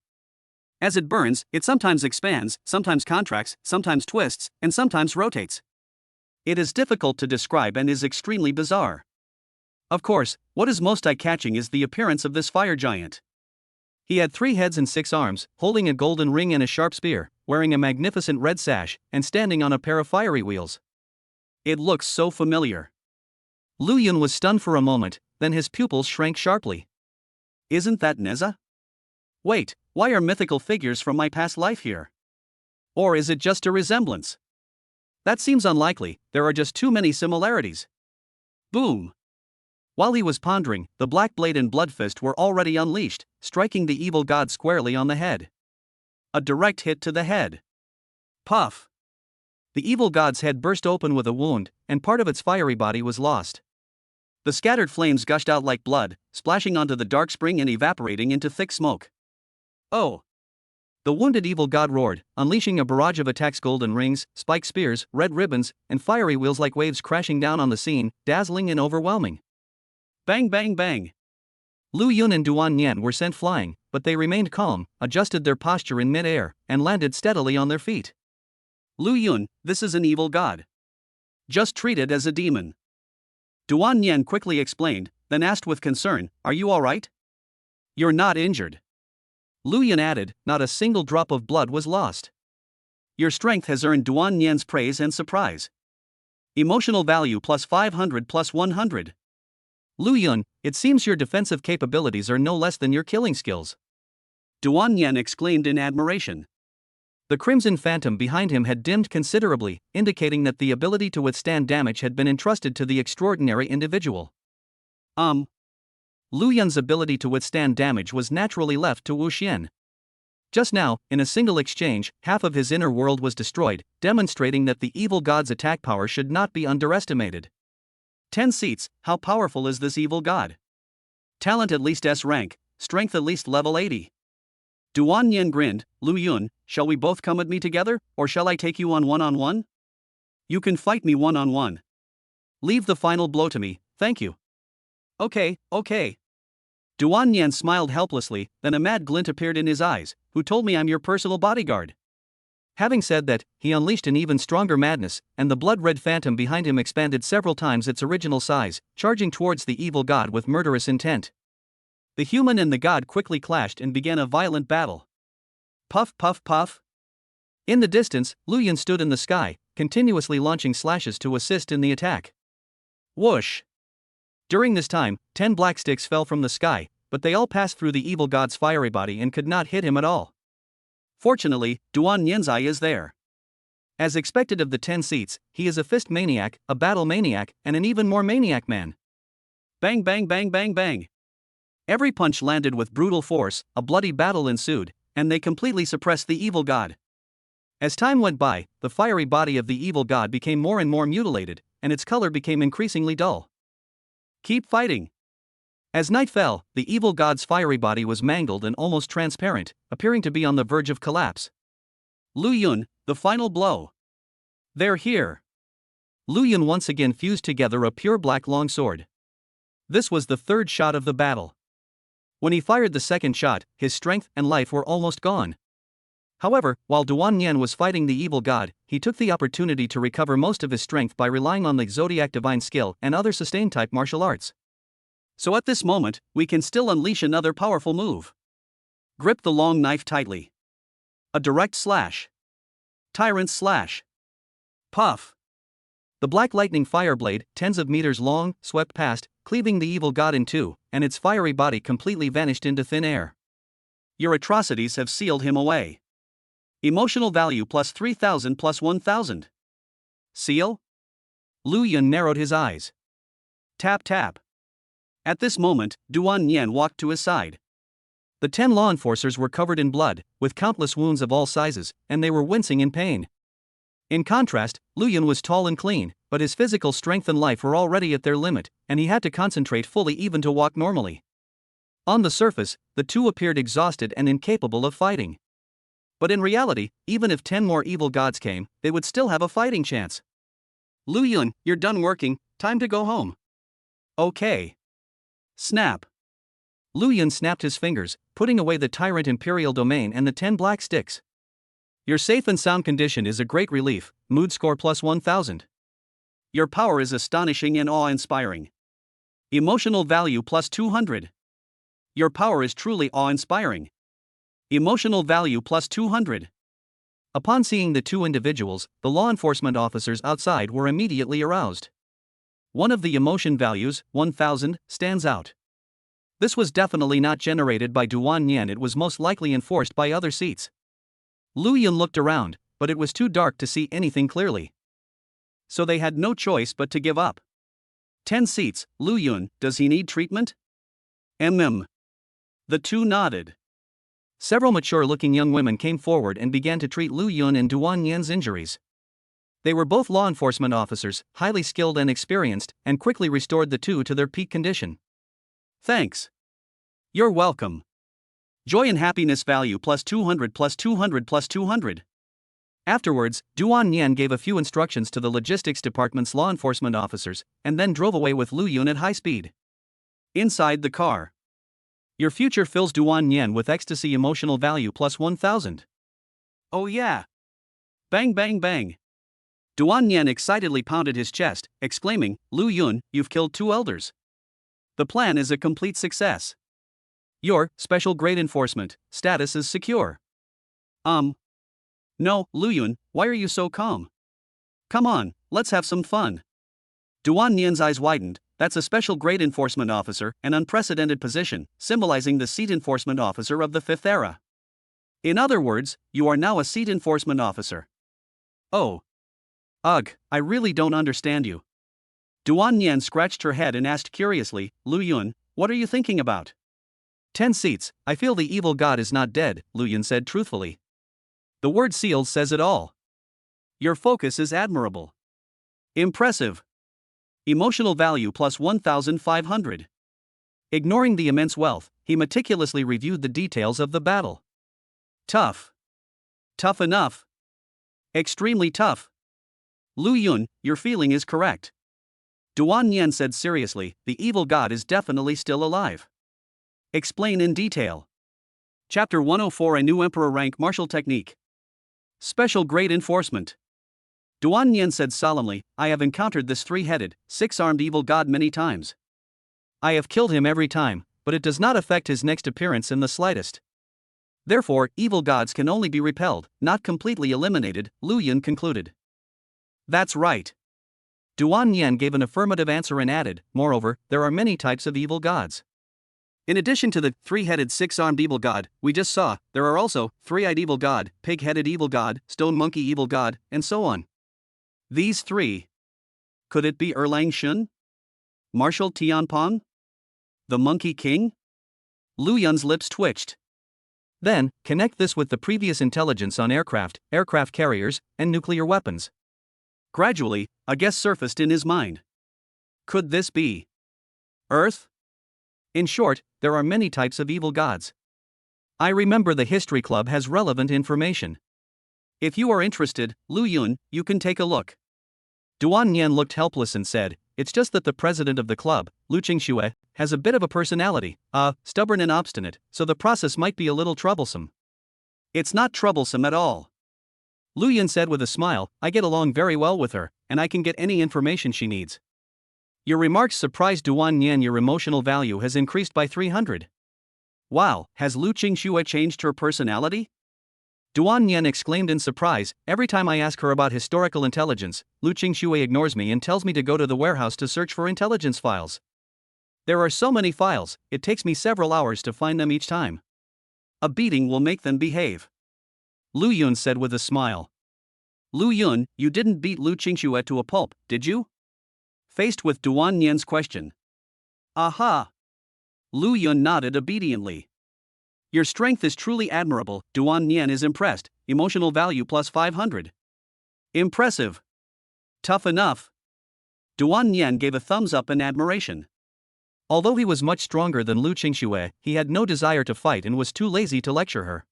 As it burns, it sometimes expands, sometimes contracts, sometimes twists, and sometimes rotates. It is difficult to describe and is extremely bizarre. Of course, what is most eye-catching is the appearance of this fire giant. He had 3 heads and 6 arms, holding a golden ring and a sharp spear, wearing a magnificent red sash, and standing on a pair of fiery wheels. It looks so familiar. Lu Yun was stunned for a moment, then his pupils shrank sharply. Isn't that Neza? Wait, why are mythical figures from my past life here? Or is it just a resemblance? That seems unlikely, there are just too many similarities. Boom! While he was pondering, the black blade and blood fist were already unleashed, striking the evil god squarely on the head. A direct hit to the head. Puff! The evil god's head burst open with a wound, and part of its fiery body was lost. The scattered flames gushed out like blood, splashing onto the dark spring and evaporating into thick smoke. Oh! The wounded evil god roared, unleashing a barrage of attacks, golden rings, spiked spears, red ribbons, and fiery wheels like waves crashing down on the scene, dazzling and overwhelming. Bang bang bang! Lu Yun and Duan Yan were sent flying, but they remained calm, adjusted their posture in mid-air, and landed steadily on their feet. Lu Yun, this is an evil god. Just treat it as a demon. Duan Yan quickly explained, then asked with concern, are you alright? You're not injured. Lu Yun added, not a single drop of blood was lost. Your strength has earned Duan Yan's praise and surprise. Emotional value plus 500 plus 100. Lu Yun, it seems your defensive capabilities are no less than your killing skills. Duan Yan exclaimed in admiration. The crimson phantom behind him had dimmed considerably, indicating that the ability to withstand damage had been entrusted to the extraordinary individual. Lu Yun's ability to withstand damage was naturally left to Wu Xian. Just now, in a single exchange, half of his inner world was destroyed, demonstrating that the evil god's attack power should not be underestimated. 10 seats, how powerful is this evil god? Talent at least S rank, strength at least level 80. Duan Yen grinned. Lu Yun, shall we both come at me together, or shall I take you on one-on-one? You can fight me one-on-one. Leave the final blow to me, thank you. Okay. Duan Yen smiled helplessly, then a mad glint appeared in his eyes. Who told me I'm your personal bodyguard? Having said that, he unleashed an even stronger madness, and the blood-red phantom behind him expanded several times its original size, charging towards the evil god with murderous intent. The human and the god quickly clashed and began a violent battle. Puff, puff, puff. In the distance, Lu Yun stood in the sky, continuously launching slashes to assist in the attack. Whoosh! During this time, 10 black sticks fell from the sky, but they all passed through the evil god's fiery body and could not hit him at all. Fortunately, Duan Yen's eye is there. As expected of the 10 seats, he is a fist maniac, a battle maniac, and an even more maniac man. Bang bang bang bang bang. Every punch landed with brutal force, a bloody battle ensued, and they completely suppressed the evil god. As time went by, the fiery body of the evil god became more and more mutilated, and its color became increasingly dull. Keep fighting. As night fell, the evil god's fiery body was mangled and almost transparent, appearing to be on the verge of collapse. Lu Yun, the final blow. They're here. Lu Yun once again fused together a pure black longsword. This was the third shot of the battle. When he fired the second shot, his strength and life were almost gone. However, while Duan Yen was fighting the evil god, he took the opportunity to recover most of his strength by relying on the Zodiac Divine Skill and other sustained-type martial arts. So at this moment, we can still unleash another powerful move. Grip the long knife tightly. A direct slash. Tyrant slash. Puff. The black lightning fire blade, tens of meters long, swept past, cleaving the evil god in two, and its fiery body completely vanished into thin air. Your atrocities have sealed him away. Emotional value plus 3,000 plus 1,000. Seal? Lu Yun narrowed his eyes. Tap tap. At this moment, Duan Yen walked to his side. The 10 law enforcers were covered in blood, with countless wounds of all sizes, and they were wincing in pain. In contrast, Lu Yun was tall and clean, but his physical strength and life were already at their limit, and he had to concentrate fully even to walk normally. On the surface, the two appeared exhausted and incapable of fighting. But in reality, even if 10 more evil gods came, they would still have a fighting chance. Lu Yun, you're done working, time to go home. Okay. Snap. Lu Yun snapped his fingers, putting away the tyrant imperial domain and the 10 black sticks. Your safe and sound condition is a great relief, mood score plus 1,000. Your power is astonishing and awe-inspiring. Emotional value plus 200. Your power is truly awe-inspiring. Emotional value plus 200. Upon seeing the two individuals, the law enforcement officers outside were immediately aroused. One of the emotion values, 1,000, stands out. This was definitely not generated by Duan Yen, it was most likely enforced by other seats. Lu Yun looked around, but it was too dark to see anything clearly. So they had no choice but to give up. 10 seats, Lu Yun, does he need treatment? The two nodded. Several mature-looking young women came forward and began to treat Lu Yun and Duan Yen's injuries. They were both law enforcement officers, highly skilled and experienced, and quickly restored the two to their peak condition. Thanks. You're welcome. Joy and happiness value plus 200 plus 200 plus 200. Afterwards, Duan Yen gave a few instructions to the logistics department's law enforcement officers, and then drove away with Lu Yun at high speed. Inside the car. Your future fills Duan Yen with ecstasy emotional value plus 1,000. Oh yeah. Bang bang bang. Duan Yen excitedly pounded his chest, exclaiming, Lu Yun, you've killed 2 elders. The plan is a complete success. Your special grade enforcement status is secure. No, Lu Yun, why are you so calm? Come on, let's have some fun. Duan Yen's eyes widened. That's a special grade enforcement officer, an unprecedented position, symbolizing the seat enforcement officer of the 5th era. In other words, you are now a seat enforcement officer. Oh. Ugh, I really don't understand you. Duan Nian scratched her head and asked curiously, Lu Yun, what are you thinking about? 10 seats, I feel the evil god is not dead, Lu Yun said truthfully. The word sealed says it all. Your focus is admirable. Impressive. Emotional value plus 1,500. Ignoring the immense wealth, he meticulously reviewed the details of the battle. Tough. Tough enough. Extremely tough. Lu Yun, your feeling is correct. Duan Nian said seriously, the evil god is definitely still alive. Explain in detail. Chapter 104 A New Emperor Rank Martial Technique. Special Grade Enforcement. Duan Nian said solemnly, I have encountered this three-headed, six-armed evil god many times. I have killed him every time, but it does not affect his next appearance in the slightest. Therefore, evil gods can only be repelled, not completely eliminated, Lu Yun concluded. That's right. Duan Nian gave an affirmative answer and added, moreover, there are many types of evil gods. In addition to the three-headed six-armed evil god we just saw, there are also three-eyed evil god, pig-headed evil god, stone monkey evil god, and so on. These three. Could it be Erlang Shun? Marshal Tianpong? The Monkey King? Lu Yun's lips twitched. Then, connect this with the previous intelligence on aircraft carriers, and nuclear weapons. Gradually, a guess surfaced in his mind. Could this be Earth? In short, there are many types of evil gods. I remember the History Club has relevant information. If you are interested, Lu Yun, you can take a look. Duan Nian looked helpless and said, it's just that the president of the club, Lu Qingxue, has a bit of a personality, stubborn and obstinate, so the process might be a little troublesome. It's not troublesome at all. Lu Yun said with a smile, I get along very well with her, and I can get any information she needs. Your remarks surprised Duan Nian. Your emotional value has increased by 300. Wow, has Lu Qingxue changed her personality? Duan Nian exclaimed in surprise, every time I ask her about historical intelligence, Lu Qingxue ignores me and tells me to go to the warehouse to search for intelligence files. There are so many files, it takes me several hours to find them each time. A beating will make them behave. Lu Yun said with a smile. Lu Yun, you didn't beat Lu Qingxue to a pulp, did you? Faced with Duan Nian's question. Aha! Lu Yun nodded obediently. Your strength is truly admirable, Duan Nian is impressed, emotional value plus 500. Impressive. Tough enough. Duan Nian gave a thumbs up in admiration. Although he was much stronger than Lu Qingxue, he had no desire to fight and was too lazy to lecture her.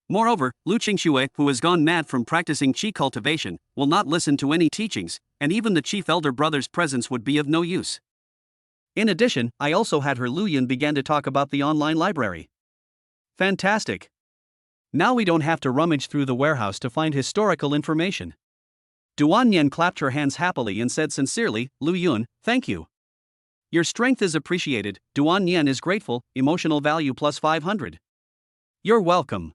Moreover, Lu Qingxue, who has gone mad from practicing qi cultivation, will not listen to any teachings, and even the chief elder brother's presence would be of no use. In addition, I also had her. Lu Yun began to talk about the online library. Fantastic. Now we don't have to rummage through the warehouse to find historical information. Duan Nian clapped her hands happily and said sincerely, Lu Yun, thank you. Your strength is appreciated, Duan Nian is grateful, emotional value plus 500. You're welcome.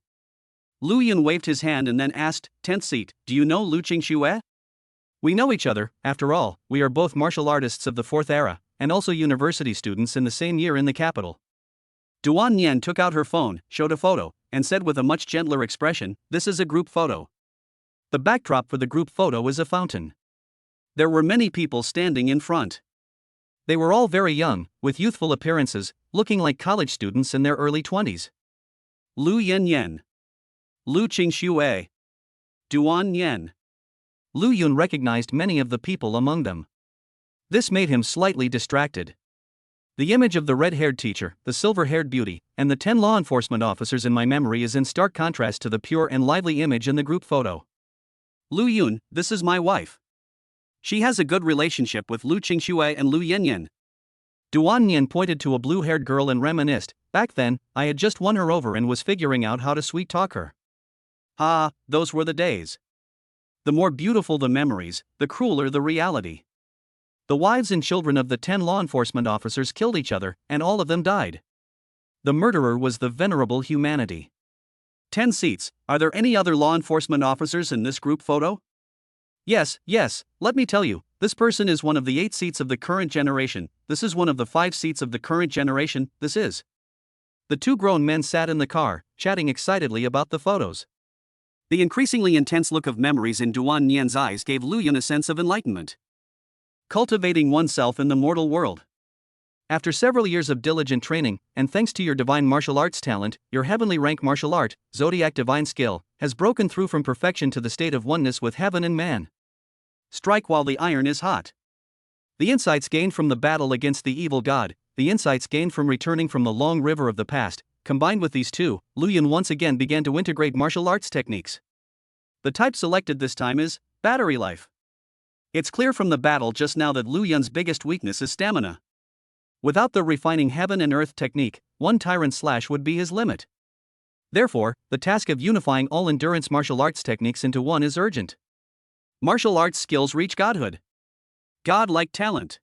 Lu Yun waved his hand and then asked, 10th seat, do you know Lu Qingxue? We know each other, after all, we are both martial artists of the 4th era, and also university students in the same year in the capital. Duan Nian took out her phone, showed a photo, and said with a much gentler expression, this is a group photo. The backdrop for the group photo is a fountain. There were many people standing in front. They were all very young, with youthful appearances, looking like college students in their early 20s. Lu Yan, Lu Qingxue, Duan Nian. Lu Yun recognized many of the people among them. This made him slightly distracted. The image of the red-haired teacher, the silver-haired beauty, and the 10 law enforcement officers in my memory is in stark contrast to the pure and lively image in the group photo. Lu Yun, this is my wife. She has a good relationship with Lu Qingxue and Lu Yan. Duan Nian pointed to a blue-haired girl and reminisced, back then, I had just won her over and was figuring out how to sweet-talk her. Ah, those were the days. The more beautiful the memories, the crueler the reality. The wives and children of the 10 law enforcement officers killed each other, and all of them died. The murderer was the venerable humanity. 10 seats, are there any other law enforcement officers in this group photo? Yes, let me tell you, this person is one of the 8 seats of the current generation, this is one of the 5 seats of the current generation, this is. The 2 grown men sat in the car, chatting excitedly about the photos. The increasingly intense look of memories in Duan Nian's eyes gave Lu Yun a sense of enlightenment. Cultivating oneself in the mortal world. After several years of diligent training, and thanks to your divine martial arts talent, your heavenly rank martial art, zodiac divine skill, has broken through from perfection to the state of oneness with heaven and man. Strike while the iron is hot. The insights gained from the battle against the evil god, the insights gained from returning from the long river of the past, combined with these two, Lu Yun once again began to integrate martial arts techniques. The type selected this time is battery life. It's clear from the battle just now that Lu Yun's biggest weakness is stamina. Without the refining heaven and earth technique, one tyrant slash would be his limit. Therefore, the task of unifying all endurance martial arts techniques into one is urgent. Martial arts skills reach godhood. God-like talent.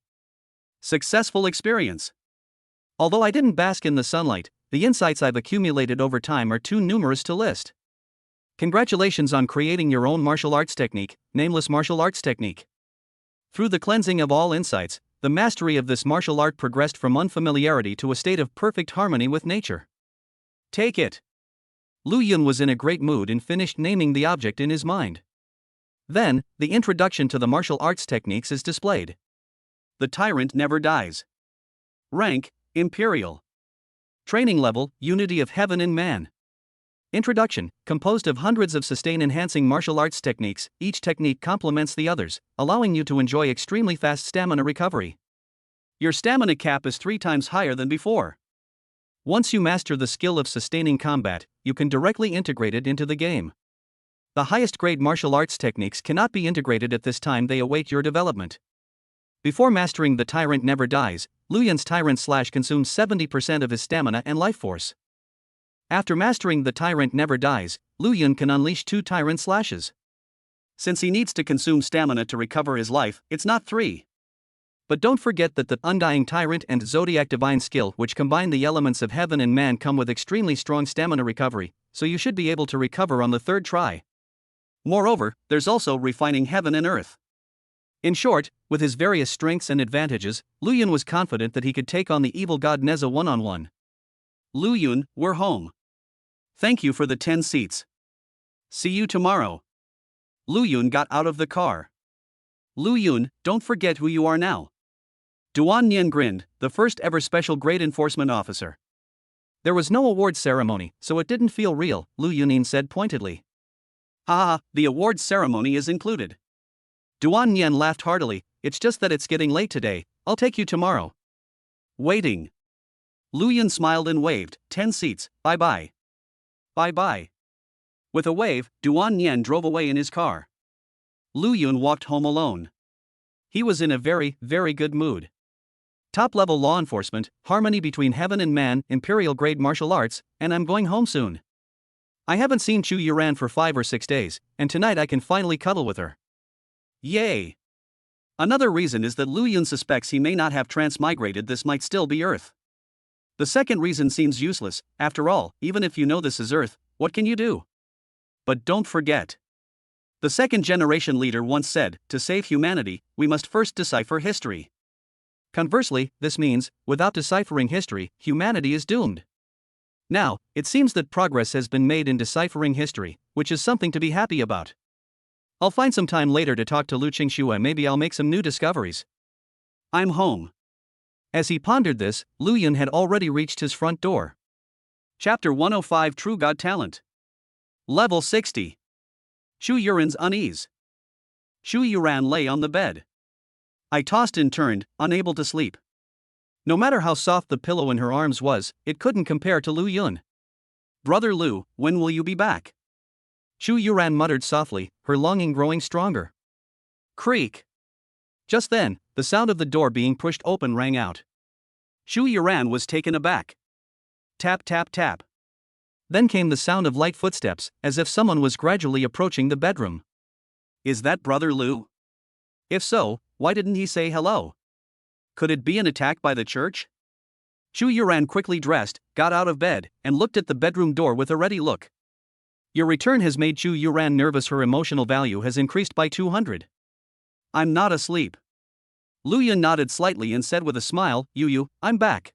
Successful experience. Although I didn't bask in the sunlight, the insights I've accumulated over time are too numerous to list. Congratulations on creating your own martial arts technique, nameless martial arts technique. Through the cleansing of all insights, the mastery of this martial art progressed from unfamiliarity to a state of perfect harmony with nature. Take it. Lu Yun was in a great mood and finished naming the object in his mind. Then, the introduction to the martial arts techniques is displayed. The tyrant never dies. Rank, Imperial. Training level, Unity of Heaven and Man. Introduction, composed of hundreds of sustain-enhancing martial arts techniques, each technique complements the others, allowing you to enjoy extremely fast stamina recovery. Your stamina cap is 3 times higher than before. Once you master the skill of sustaining combat, you can directly integrate it into the game. The highest grade martial arts techniques cannot be integrated at this time, they await your development. Before mastering the Tyrant Never Dies, Lu Yun's Tyrant Slash consumes 70% of his stamina and life force. After mastering the Tyrant Never Dies, Lu Yun can unleash 2 Tyrant Slashes. Since he needs to consume stamina to recover his life, it's not 3. But don't forget that the Undying Tyrant and Zodiac Divine Skill, which combine the elements of heaven and man, come with extremely strong stamina recovery, so you should be able to recover on the 3rd try. Moreover, there's also refining heaven and earth. In short, with his various strengths and advantages, Lu Yun was confident that he could take on the evil god Neza one-on-one. Lu Yun, we're home. Thank you for the 10 seats. See you tomorrow. Lu Yun got out of the car. Lu Yun, don't forget who you are now. Duan Nian grinned, the first ever special grade enforcement officer. There was no award ceremony, so it didn't feel real, Lu Yunin said pointedly. Haha, the awards ceremony is included. Duan Nian laughed heartily, it's just that it's getting late today, I'll take you tomorrow. Waiting. Lu Yun smiled and waved, 10 seats, bye-bye. Bye-bye. With a wave, Duan Nian drove away in his car. Lu Yun walked home alone. He was in a very, very good mood. Top-level law enforcement, harmony between heaven and man, imperial-grade martial arts, and I'm going home soon. I haven't seen Chu Yuran for 5 or 6 days, and tonight I can finally cuddle with her. Yay! Another reason is that Lu Yun suspects he may not have transmigrated, this might still be Earth. The second reason seems useless, after all, even if you know this is Earth, what can you do? But don't forget. The second-generation leader once said, to save humanity, we must first decipher history. Conversely, this means, without deciphering history, humanity is doomed. Now, it seems that progress has been made in deciphering history, which is something to be happy about. I'll find some time later to talk to Lu Qingxue and maybe I'll make some new discoveries. I'm home. As he pondered this, Lu Yun had already reached his front door. Chapter 105 True God Talent. Level 60. Shu Yuran's unease. Shu Yuran lay on the bed. I tossed and turned, unable to sleep. No matter how soft the pillow in her arms was, it couldn't compare to Lu Yun. Brother Lu, when will you be back? Shu Yuran muttered softly, her longing growing stronger. Creak. Just then, the sound of the door being pushed open rang out. Shu Yuran was taken aback. Tap tap tap. Then came the sound of light footsteps, as if someone was gradually approaching the bedroom. Is that Brother Lu? If so, why didn't he say hello? Could it be an attack by the church? Shu Yuran quickly dressed, got out of bed, and looked at the bedroom door with a ready look. Your return has made Shu Yuran nervous. Her emotional value has increased by 200. I'm not asleep. Lu Yun nodded slightly and said with a smile, Yu, I'm back.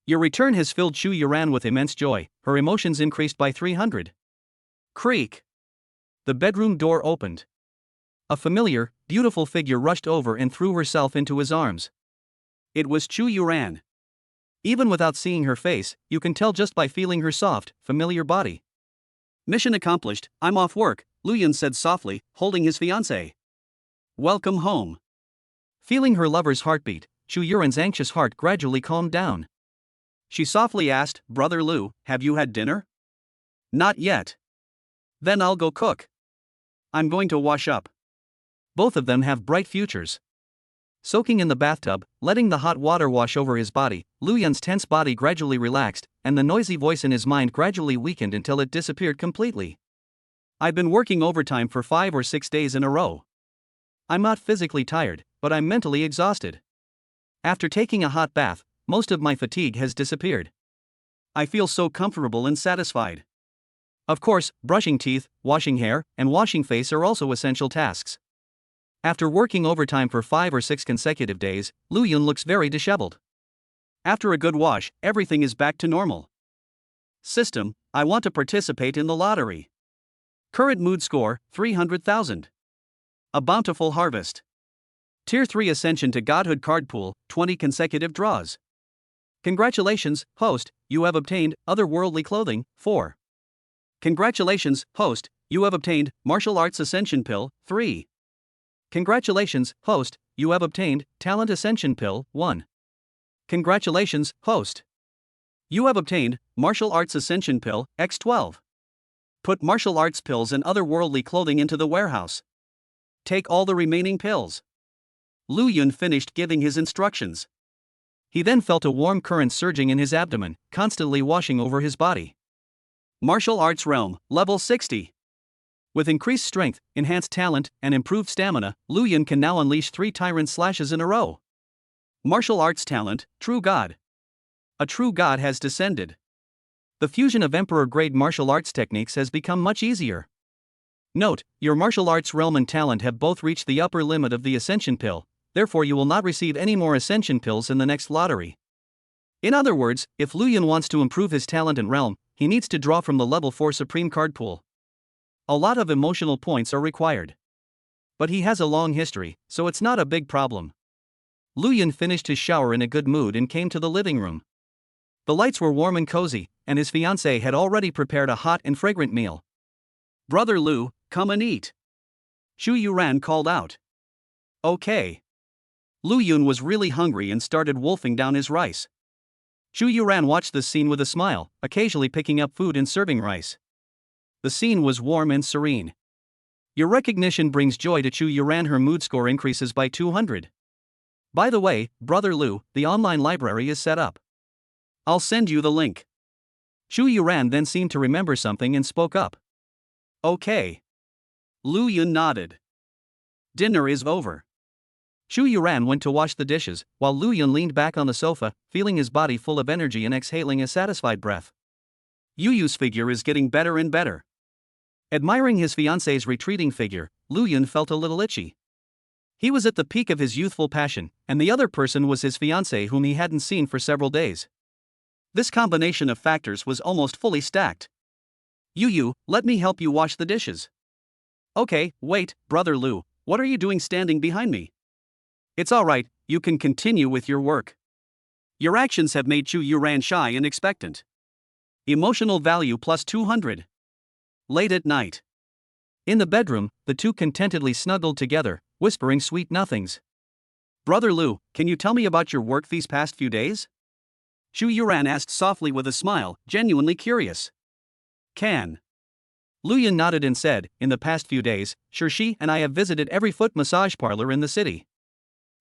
Your return has filled Chu Yuran with immense joy, her emotions increased by 300. Creak. The bedroom door opened. A familiar, beautiful figure rushed over and threw herself into his arms. It was Chu Yuran. Even without seeing her face, you can tell just by feeling her soft, familiar body. Mission accomplished, I'm off work, Lu Yun said softly, holding his fiancée. Welcome home. Feeling her lover's heartbeat, Chu Yuran's anxious heart gradually calmed down. She softly asked, Brother Lu, have you had dinner? Not yet. Then I'll go cook. I'm going to wash up. Both of them have bright futures. Soaking in the bathtub, letting the hot water wash over his body, Lu Yun's tense body gradually relaxed, and the noisy voice in his mind gradually weakened until it disappeared completely. I've been working overtime for 5 or 6 days in a row. I'm not physically tired, but I'm mentally exhausted. After taking a hot bath, most of my fatigue has disappeared. I feel so comfortable and satisfied. Of course, brushing teeth, washing hair, and washing face are also essential tasks. After working overtime for 5 or 6 consecutive days, Lu Yun looks very disheveled. After a good wash, everything is back to normal. System, I want to participate in the lottery. Current mood score, 300,000. A bountiful harvest. Tier 3 Ascension to Godhood card pool, 20 consecutive draws. Congratulations, host, you have obtained otherworldly clothing, 4. Congratulations, host, you have obtained Martial Arts Ascension Pill, 3. Congratulations, host, you have obtained Talent Ascension Pill, 1. Congratulations, host. You have obtained Martial Arts Ascension Pill, X12. Put martial arts pills and otherworldly clothing into the warehouse. Take all the remaining pills. Lu Yun finished giving his instructions. He then felt a warm current surging in his abdomen, constantly washing over his body. Martial Arts Realm, level 60. With increased strength, enhanced talent, and improved stamina, Lu Yun can now unleash 3 tyrant slashes in a row. Martial Arts Talent, True God. A true god has descended. The fusion of Emperor-grade martial arts techniques has become much easier. Note, your martial arts realm and talent have both reached the upper limit of the Ascension Pill, therefore you will not receive any more Ascension Pills in the next lottery. In other words, if Lu Yun wants to improve his talent and realm, he needs to draw from the level 4 Supreme Card Pool. A lot of emotional points are required. But he has a long history, so it's not a big problem. Lu Yun finished his shower in a good mood and came to the living room. The lights were warm and cozy, and his fiancée had already prepared a hot and fragrant meal. Brother Lu, come and eat. Chu Yuran called out. Okay. Lu Yun was really hungry and started wolfing down his rice. Chu Yuran watched the scene with a smile, occasionally picking up food and serving rice. The scene was warm and serene. Your recognition brings joy to Chu Yuran. Her mood score increases by 200. By the way, Brother Lu, the online library is set up. I'll send you the link. Chu Yuran then seemed to remember something and spoke up. Okay. Lu Yun nodded. Dinner is over. Chu Yuran went to wash the dishes, while Lu Yun leaned back on the sofa, feeling his body full of energy and exhaling a satisfied breath. Yu Yu's figure is getting better and better. Admiring his fiancée's retreating figure, Lu Yun felt a little itchy. He was at the peak of his youthful passion, and the other person was his fiancée whom he hadn't seen for several days. This combination of factors was almost fully stacked. Yu, let me help you wash the dishes. Okay, wait, Brother Lu, what are you doing standing behind me? It's alright, you can continue with your work. Your actions have made Chu Yuran shy and expectant. Emotional value plus 200. Late at night. In the bedroom, the two contentedly snuggled together, whispering sweet nothings. Brother Lu, can you tell me about your work these past few days? Chu Yuran asked softly with a smile, genuinely curious. Can. Lu Yun nodded and said, in the past few days, Shi and I have visited every foot massage parlor in the city.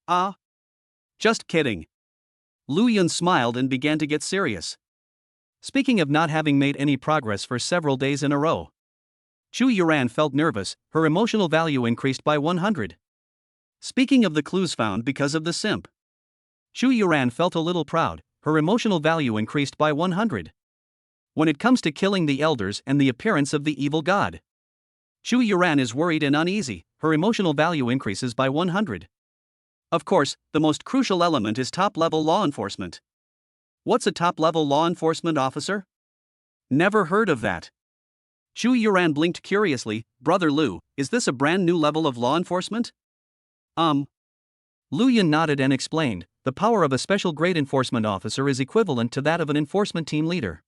Ah? Just kidding. Lu Yun smiled and began to get serious. Speaking of not having made any progress for several days in a row, Chu Yuran felt nervous, her emotional value increased by 100. Speaking of the clues found because of the simp, Chu Yuran felt a little proud, her emotional value increased by 100. When it comes to killing the elders and the appearance of the evil god, Chu Yuran is worried and uneasy, her emotional value increases by 100. Of course, the most crucial element is top-level law enforcement. What's a top-level law enforcement officer? Never heard of that. Chu Yuran blinked curiously. Brother Lu, is this a brand new level of law enforcement? Lu Yun nodded and explained, the power of a special grade enforcement officer is equivalent to that of an enforcement team leader.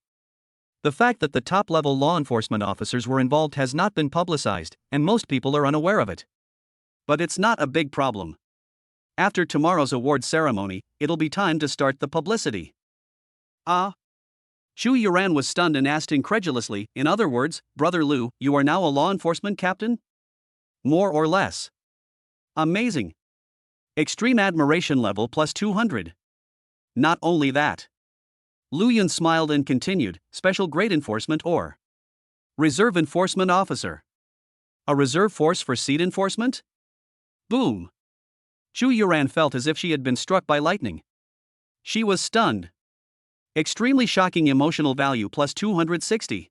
The fact that the top-level law enforcement officers were involved has not been publicized, and most people are unaware of it. But it's not a big problem. After tomorrow's award ceremony, it'll be time to start the publicity. Chu Yuran was stunned and asked incredulously, in other words, Brother Lu, you are now a law enforcement captain? More or less. Amazing. Extreme admiration level plus 200. Not only that. Lu Yun smiled and continued, special grade enforcement or reserve enforcement officer. A reserve force for seat enforcement? Boom. Chu Yuran felt as if she had been struck by lightning. She was stunned. Extremely shocking emotional value plus 260.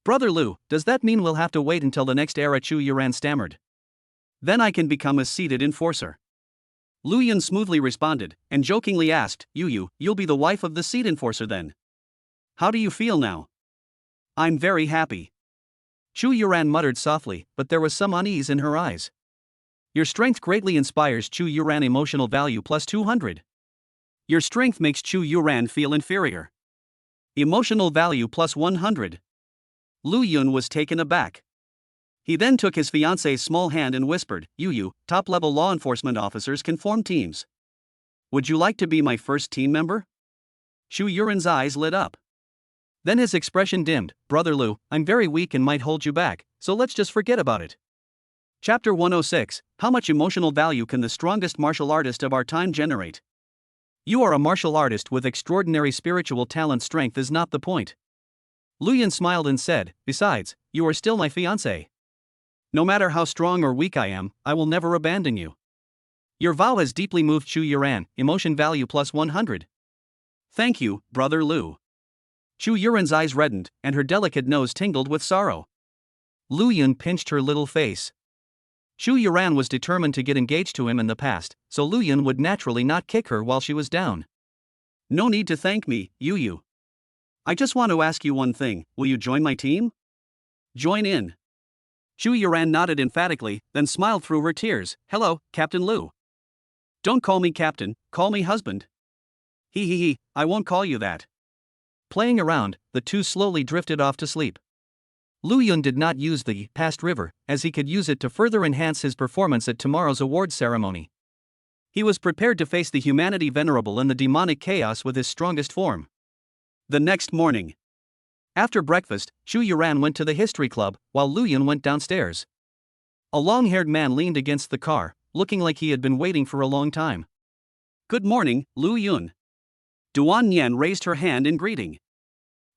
Brother Lu, does that mean we'll have to wait until the next era? Chu Yuran stammered. Then I can become a seated enforcer. Lu Yun smoothly responded, and jokingly asked, you'll be the wife of the seat enforcer then. How do you feel now? I'm very happy. Chu Yuran muttered softly, but there was some unease in her eyes. Your strength greatly inspires Chu Yuran emotional value plus 200. Your strength makes Chu Yuran feel inferior. Emotional value plus 100. Lu Yun was taken aback. He then took his fiancée's small hand and whispered, top-level law enforcement officers can form teams. Would you like to be my first team member? Chu Yuran's eyes lit up. Then his expression dimmed. Brother Lu, I'm very weak and might hold you back, so let's just forget about it. Chapter 106, How much emotional value can the strongest martial artist of our time generate? You are a martial artist with extraordinary spiritual talent. Strength is not the point. Lu Yun smiled and said, besides, you are still my fiancé. No matter how strong or weak I am, I will never abandon you. Your vow has deeply moved Chu Yuran, emotion value plus 100. Thank you, Brother Lu. Chu Yuran's eyes reddened, and her delicate nose tingled with sorrow. Lu Yun pinched her little face. Chu Yuran was determined to get engaged to him in the past, so Lu Yun would naturally not kick her while she was down. No need to thank me, Yu. I just want to ask you one thing, will you join my team? Join in. Chu Yuran nodded emphatically, then smiled through her tears. Hello, Captain Lu. Don't call me captain, call me husband. I won't call you that. Playing around, the two slowly drifted off to sleep. Lu Yun did not use the past river, as he could use it to further enhance his performance at tomorrow's awards ceremony. He was prepared to face the humanity venerable and the demonic chaos with his strongest form. The next morning. After breakfast, Chu Yuran went to the history club, while Lu Yun went downstairs. A long-haired man leaned against the car, looking like he had been waiting for a long time. Good morning, Lu Yun. Duan Nian raised her hand in greeting.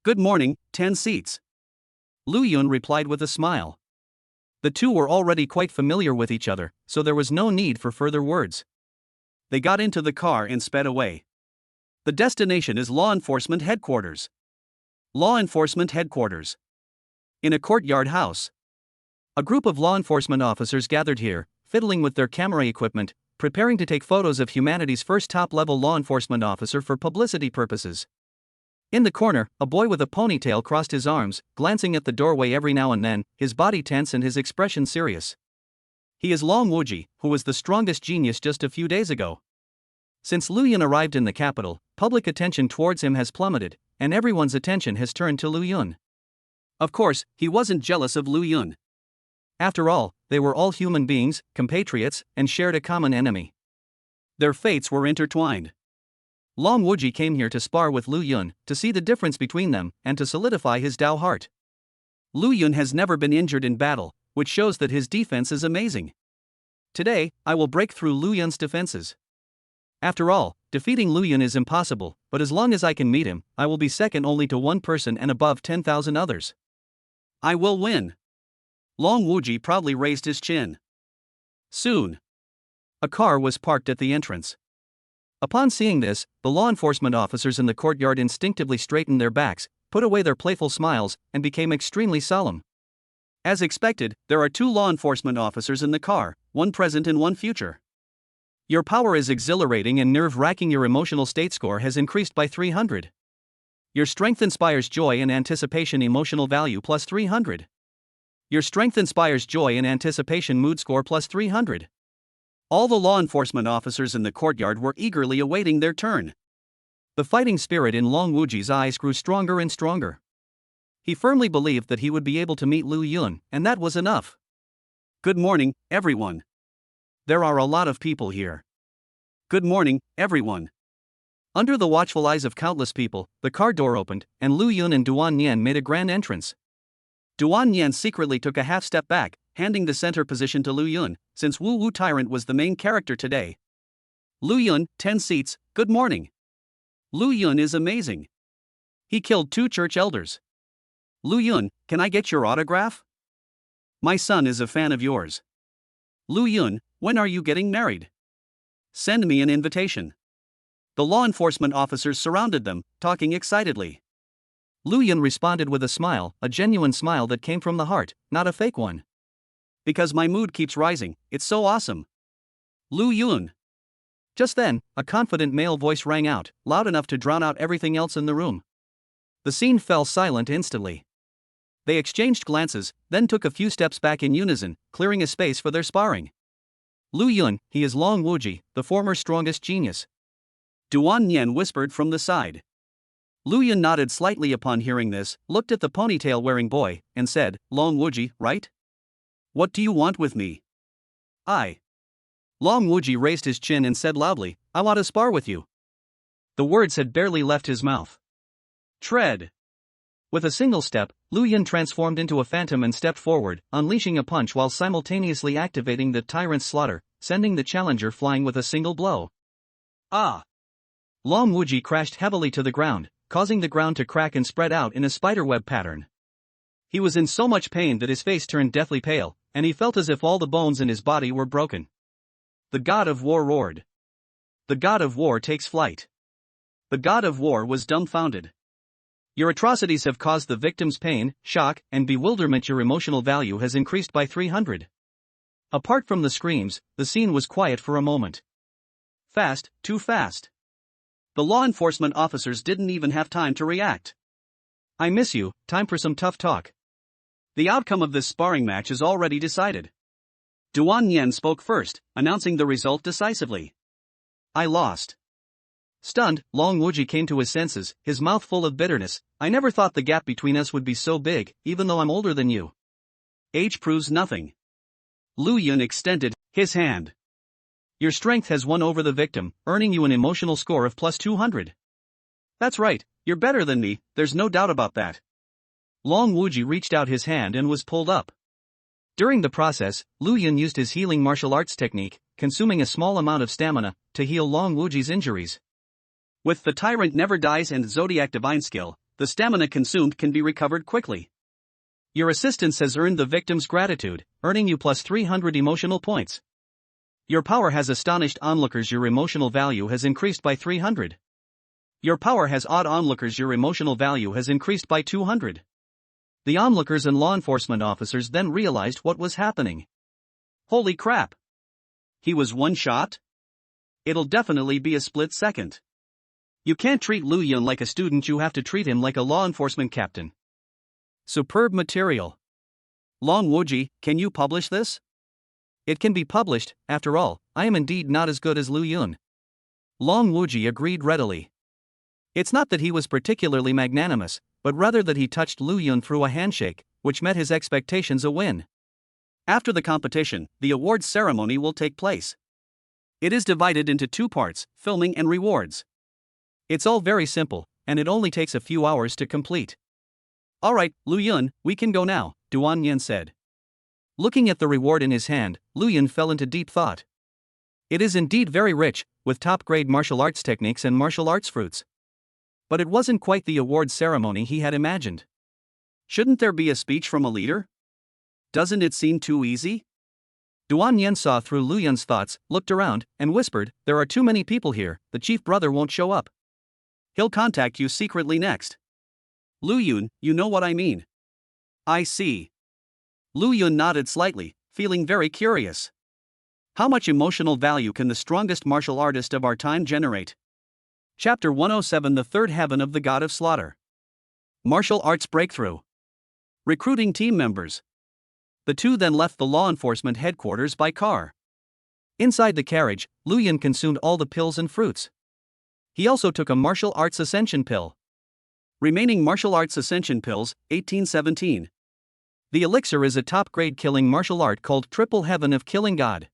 Good morning, 10 seats. Lu Yun replied with a smile. The two were already quite familiar with each other, so there was no need for further words. They got into the car and sped away. The destination is Law Enforcement Headquarters. Law Enforcement Headquarters. In a courtyard house. A group of law enforcement officers gathered here, fiddling with their camera equipment, preparing to take photos of humanity's first top-level law enforcement officer for publicity purposes. In the corner, a boy with a ponytail crossed his arms, glancing at the doorway every now and then, his body tense and his expression serious. He is Long Wuji, who was the strongest genius just a few days ago. Since Lu Yun arrived in the capital, public attention towards him has plummeted, and everyone's attention has turned to Lu Yun. Of course, he wasn't jealous of Lu Yun. After all, they were all human beings, compatriots, and shared a common enemy. Their fates were intertwined. Long Wuji came here to spar with Lu Yun, to see the difference between them, and to solidify his Dao heart. Lu Yun has never been injured in battle, which shows that his defense is amazing. Today, I will break through Lu Yun's defenses. After all, defeating Lu Yun is impossible, but as long as I can meet him, I will be second only to one person and above 10,000 others. I will win. Long Wuji proudly raised his chin. Soon. A car was parked at the entrance. Upon seeing this, the law enforcement officers in the courtyard instinctively straightened their backs, put away their playful smiles, and became extremely solemn. As expected, there are two law enforcement officers in the car, one present and one future. Your power is exhilarating and nerve-wracking. Your emotional state score has increased by 300. Your strength inspires joy and anticipation. Emotional value plus 300. Your strength inspires joy and anticipation. Mood score plus 300. All the law enforcement officers in the courtyard were eagerly awaiting their turn. The fighting spirit in Long Wuji's eyes grew stronger and stronger. He firmly believed that he would be able to meet Lu Yun, and that was enough. Good morning, everyone. There are a lot of people here. Good morning, everyone. Under the watchful eyes of countless people, the car door opened, and Lu Yun and Duan Nian made a grand entrance. Duan Nian secretly took a half step back, handing the center position to Lu Yun, since Wu Wu Tyrant was the main character today. Lu Yun, 10 seats, good morning. Lu Yun is amazing. He killed 2 church elders. Lu Yun, can I get your autograph? My son is a fan of yours. Lu Yun, when are you getting married? Send me an invitation. The law enforcement officers surrounded them, talking excitedly. Lu Yun responded with a smile, a genuine smile that came from the heart, not a fake one. Because my mood keeps rising, it's so awesome. Lu Yun. Just then, a confident male voice rang out, loud enough to drown out everything else in the room. The scene fell silent instantly. They exchanged glances, then took a few steps back in unison, clearing a space for their sparring. Lu Yun, he is Long Wuji, the former strongest genius. Duan Nian whispered from the side. Lu Yun nodded slightly upon hearing this, looked at the ponytail-wearing boy, and said, Long Wuji, right? What do you want with me? Long Wuji raised his chin and said loudly, I want to spar with you. The words had barely left his mouth. Tread. With a single step, Lu Yun transformed into a phantom and stepped forward, unleashing a punch while simultaneously activating the tyrant's slaughter, sending the challenger flying with a single blow. Ah! Long Wuji crashed heavily to the ground, causing the ground to crack and spread out in a spiderweb pattern. He was in so much pain that his face turned deathly pale, and he felt as if all the bones in his body were broken. The god of war roared. The god of war takes flight. The god of war was dumbfounded. Your atrocities have caused the victims pain, shock, and bewilderment. Your emotional value has increased by 300. Apart from the screams, the scene was quiet for a moment. Fast, too fast. The law enforcement officers didn't even have time to react. I miss you, time for some tough talk. The outcome of this sparring match is already decided. Duan Nian spoke first, announcing the result decisively. I lost. Stunned, Long Wuji came to his senses, his mouth full of bitterness. I never thought the gap between us would be so big, even though I'm older than you. Age proves nothing. Lu Yun extended his hand. Your strength has won over the victim, earning you an emotional score of plus 200. That's right, you're better than me, there's no doubt about that. Long Wuji reached out his hand and was pulled up. During the process, Lu Yun used his healing martial arts technique, consuming a small amount of stamina, to heal Long Wuji's injuries. With the Tyrant Never Dies and Zodiac Divine Skill, the stamina consumed can be recovered quickly. Your assistance has earned the victim's gratitude, earning you plus 300 emotional points. Your power has astonished onlookers. Your emotional value has increased by 300. Your power has awed onlookers. Your emotional value has increased by 200. The onlookers and law enforcement officers then realized what was happening. Holy crap! He was one shot? It'll definitely be a split second. You can't treat Lu Yun like a student, you have to treat him like a law enforcement captain. Superb material. Long Wuji, can you publish this? It can be published, after all, I am indeed not as good as Lu Yun. Long Wuji agreed readily. It's not that he was particularly magnanimous, but rather that he touched Lu Yun through a handshake, which met his expectations a win. After the competition, the awards ceremony will take place. It is divided into 2 parts, filming and rewards. It's all very simple, and it only takes a few hours to complete. Alright, Lu Yun, we can go now, Duan Nian said. Looking at the reward in his hand, Lu Yun fell into deep thought. It is indeed very rich, with top-grade martial arts techniques and martial arts fruits. But it wasn't quite the awards ceremony he had imagined. Shouldn't there be a speech from a leader? Doesn't it seem too easy? Duan Nian saw through Lu Yun's thoughts, looked around, and whispered, there are too many people here, the chief brother won't show up. He'll contact you secretly next. Lu Yun, you know what I mean. I see. Lu Yun nodded slightly, feeling very curious. How much emotional value can the strongest martial artist of our time generate? Chapter 107, The Third Heaven of the God of Slaughter. Martial Arts Breakthrough. Recruiting team members. The two then left the law enforcement headquarters by car. Inside the carriage, Lu Yun consumed all the pills and fruits. He also took a martial arts ascension pill. Remaining martial arts ascension pills, 1817. The elixir is a top-grade killing martial art called Triple Heaven of Killing God.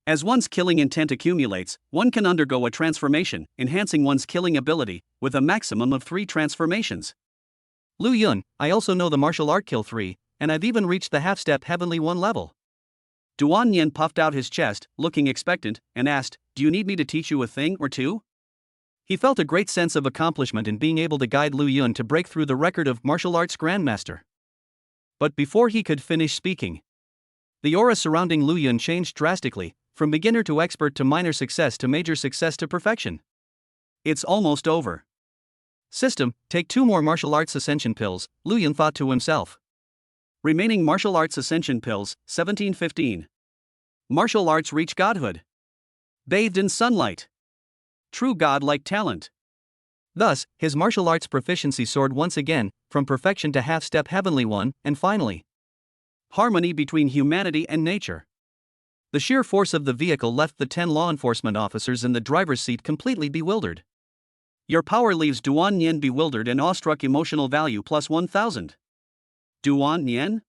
As one's killing intent accumulates, one can undergo a transformation, enhancing one's killing ability, with a maximum of 3 transformations. Lu Yun, I also know the martial art Kill 3, and I've even reached the half-step Heavenly 1 level. Duan Yen puffed out his chest, looking expectant, and asked, "Do you need me to teach you a thing or two?" He felt a great sense of accomplishment in being able to guide Lu Yun to break through the record of martial arts grandmaster. But before he could finish speaking, the aura surrounding Lu Yun changed drastically, from beginner to expert to minor success to major success to perfection. It's almost over. System, take 2 more martial arts ascension pills, Lu Yun thought to himself. Remaining martial arts ascension pills, 1715. Martial arts reach godhood. Bathed in sunlight. True godlike talent. Thus, his martial arts proficiency soared once again, from perfection to half-step Heavenly 1, and finally, harmony between humanity and nature. The sheer force of the vehicle left the 10 law enforcement officers in the driver's seat completely bewildered. Your power leaves Duan Yen bewildered and awestruck. Emotional value plus 1000. Duan Yen?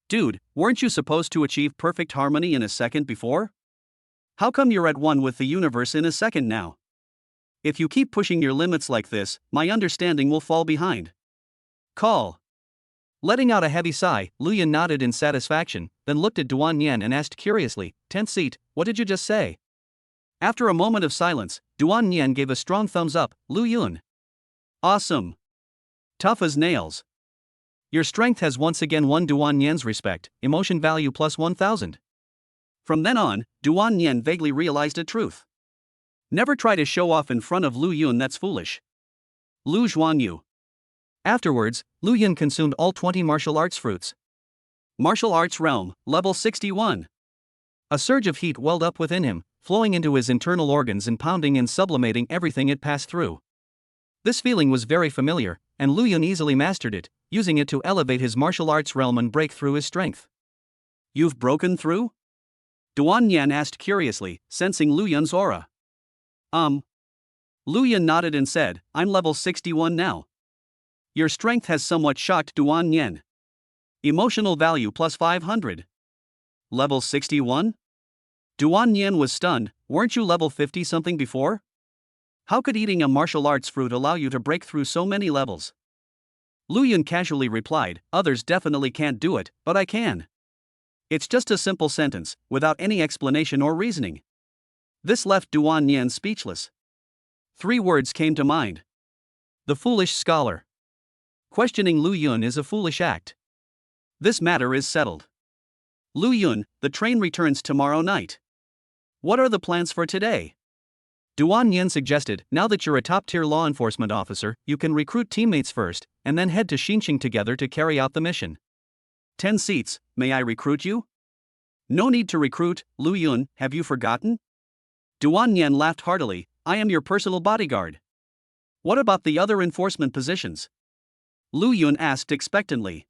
Dude, weren't you supposed to achieve perfect harmony in a second before? How come you're at one with the universe in a second now? If you keep pushing your limits like this, my understanding will fall behind. Call. Letting out a heavy sigh, Lu Yun nodded in satisfaction, then looked at Duan Yen and asked curiously, 10th seat, what did you just say? After a moment of silence, Duan Yen gave a strong thumbs up. Lu Yun. Awesome. Tough as nails. Your strength has once again won Duan Yen's respect, emotion value plus 1000. From then on, Duan Yen vaguely realized a truth. Never try to show off in front of Lu Yun, that's foolish. Lu Zhuangyu. Afterwards, Lu Yun consumed all 20 martial arts fruits. Martial arts realm, level 61. A surge of heat welled up within him, flowing into his internal organs and pounding and sublimating everything it passed through. This feeling was very familiar, and Lu Yun easily mastered it, using it to elevate his martial arts realm and break through his strength. You've broken through? Duan Yen asked curiously, sensing Lu Yun's aura. Lu Yun nodded and said, I'm level 61 now. Your strength has somewhat shocked Duan Yen. Emotional value plus 500. Level 61? Duan Yen was stunned. Weren't you level 50 something before? How could eating a martial arts fruit allow you to break through so many levels? Lu Yun casually replied, others definitely can't do it, but I can. It's just a simple sentence, without any explanation or reasoning. This left Duan Yen speechless. 3 words came to mind. The foolish scholar. Questioning Lu Yun is a foolish act. This matter is settled. Lu Yun, the train returns tomorrow night. What are the plans for today? Duan Yen suggested, now that you're a top-tier law enforcement officer, you can recruit teammates first, and then head to Xinqing together to carry out the mission. 10 seats, may I recruit you? No need to recruit, Lu Yun, have you forgotten? Duan Yen laughed heartily, I am your personal bodyguard. What about the other enforcement positions? Lu Yun asked expectantly.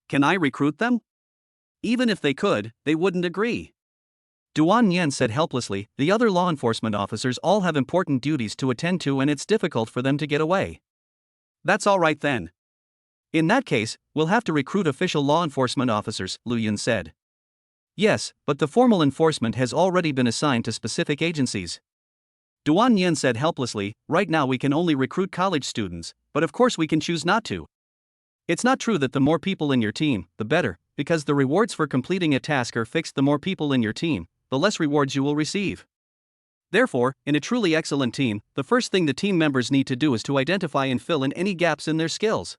Can I recruit them? Even if they could, they wouldn't agree. Duan Yen said helplessly, the other law enforcement officers all have important duties to attend to and it's difficult for them to get away. That's all right then. In that case, we'll have to recruit official law enforcement officers, Lu Yun said. Yes, but the formal enforcement has already been assigned to specific agencies. Duan Yen said helplessly, right now we can only recruit college students, but of course we can choose not to. It's not true that the more people in your team, the better, because the rewards for completing a task are fixed. The more people in your team, the less rewards you will receive. Therefore, in a truly excellent team, the first thing the team members need to do is to identify and fill in any gaps in their skills.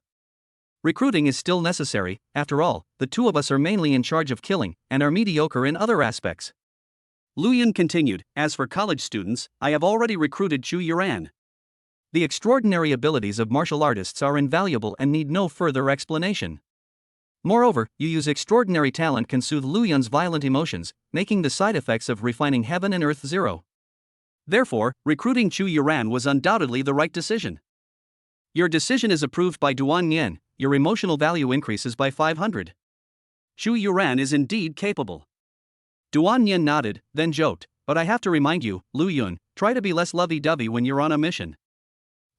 Recruiting is still necessary, after all, the 2 of us are mainly in charge of killing, and are mediocre in other aspects. Lu Yun continued, as for college students, I have already recruited Chu Yuran. The extraordinary abilities of martial artists are invaluable and need no further explanation. Moreover, you use extraordinary talent can soothe Lu Yun's violent emotions, making the side effects of refining heaven and earth zero. Therefore, recruiting Chu Yuran was undoubtedly the right decision. Your decision is approved by Duan Yen, your emotional value increases by 500. Chu Yuran is indeed capable. Duan Yen nodded, then joked, but I have to remind you, Lu Yun, try to be less lovey-dovey when you're on a mission.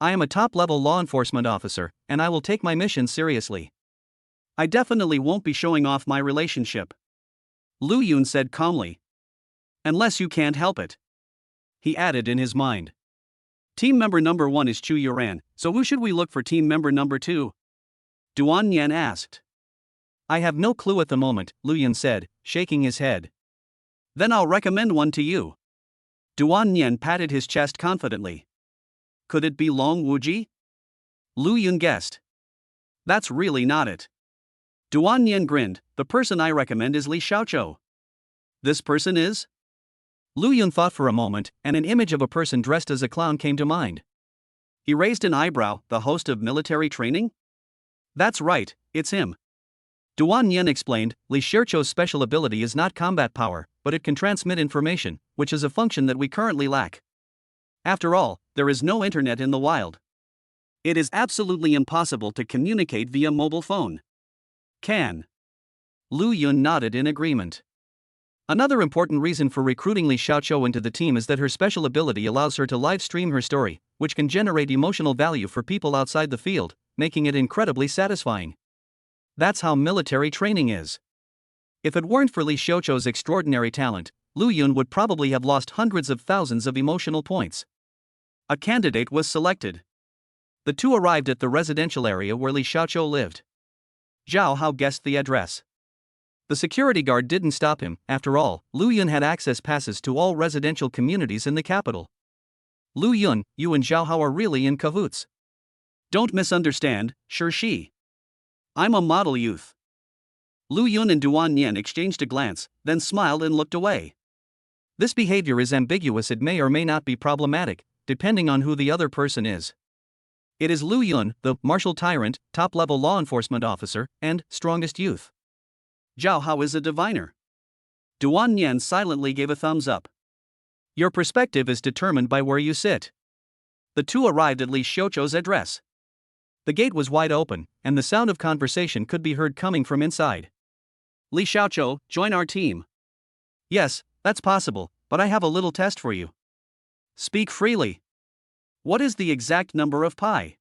I am a top-level law enforcement officer, and I will take my mission seriously. I definitely won't be showing off my relationship, Lu Yun said calmly. Unless you can't help it, he added in his mind. Team member number 1 is Chu Yuran, so who should we look for team member number 2? Duan Yen asked. I have no clue at the moment, Lu Yun said, shaking his head. Then I'll recommend one to you. Duan Yen patted his chest confidently. Could it be Long Wuji? Lu Yun guessed. That's really not it. Duan Yen grinned, the person I recommend is Li Xiaoqiu. This person is? Lu Yun thought for a moment, and an image of a person dressed as a clown came to mind. He raised an eyebrow, the host of military training? That's right, it's him. Duan Yen explained, Li Xiaoqiu's special ability is not combat power, but it can transmit information, which is a function that we currently lack. After all, there is no internet in the wild. It is absolutely impossible to communicate via mobile phone. Can. Lu Yun nodded in agreement. Another important reason for recruiting Li Xiaoqiu into the team is that her special ability allows her to live stream her story, which can generate emotional value for people outside the field, making it incredibly satisfying. That's how military training is. If it weren't for Li Xiaoqiu's extraordinary talent, Lu Yun would probably have lost hundreds of thousands of emotional points. A candidate was selected. The two arrived at the residential area where Li Xiaoqiu lived. Zhao Hao guessed the address. The security guard didn't stop him. After all, Lu Yun had access passes to all residential communities in the capital. Lu Yun, you and Zhao Hao are really in cahoots. Don't misunderstand, Shi. I'm a model youth. Lu Yun and Duan Yen exchanged a glance, then smiled and looked away. This behavior is ambiguous. It may or may not be problematic, depending on who the other person is. It is Lu Yun, the martial tyrant, top-level law enforcement officer, and strongest youth. Zhao Hao is a diviner. Duan Yen silently gave a thumbs up. Your perspective is determined by where you sit. The two arrived at Li Xiaoqiu's address. The gate was wide open, and the sound of conversation could be heard coming from inside. Li Xiaoqiu, join our team. Yes, that's possible, but I have a little test for you. Speak freely. What is the exact number of pi?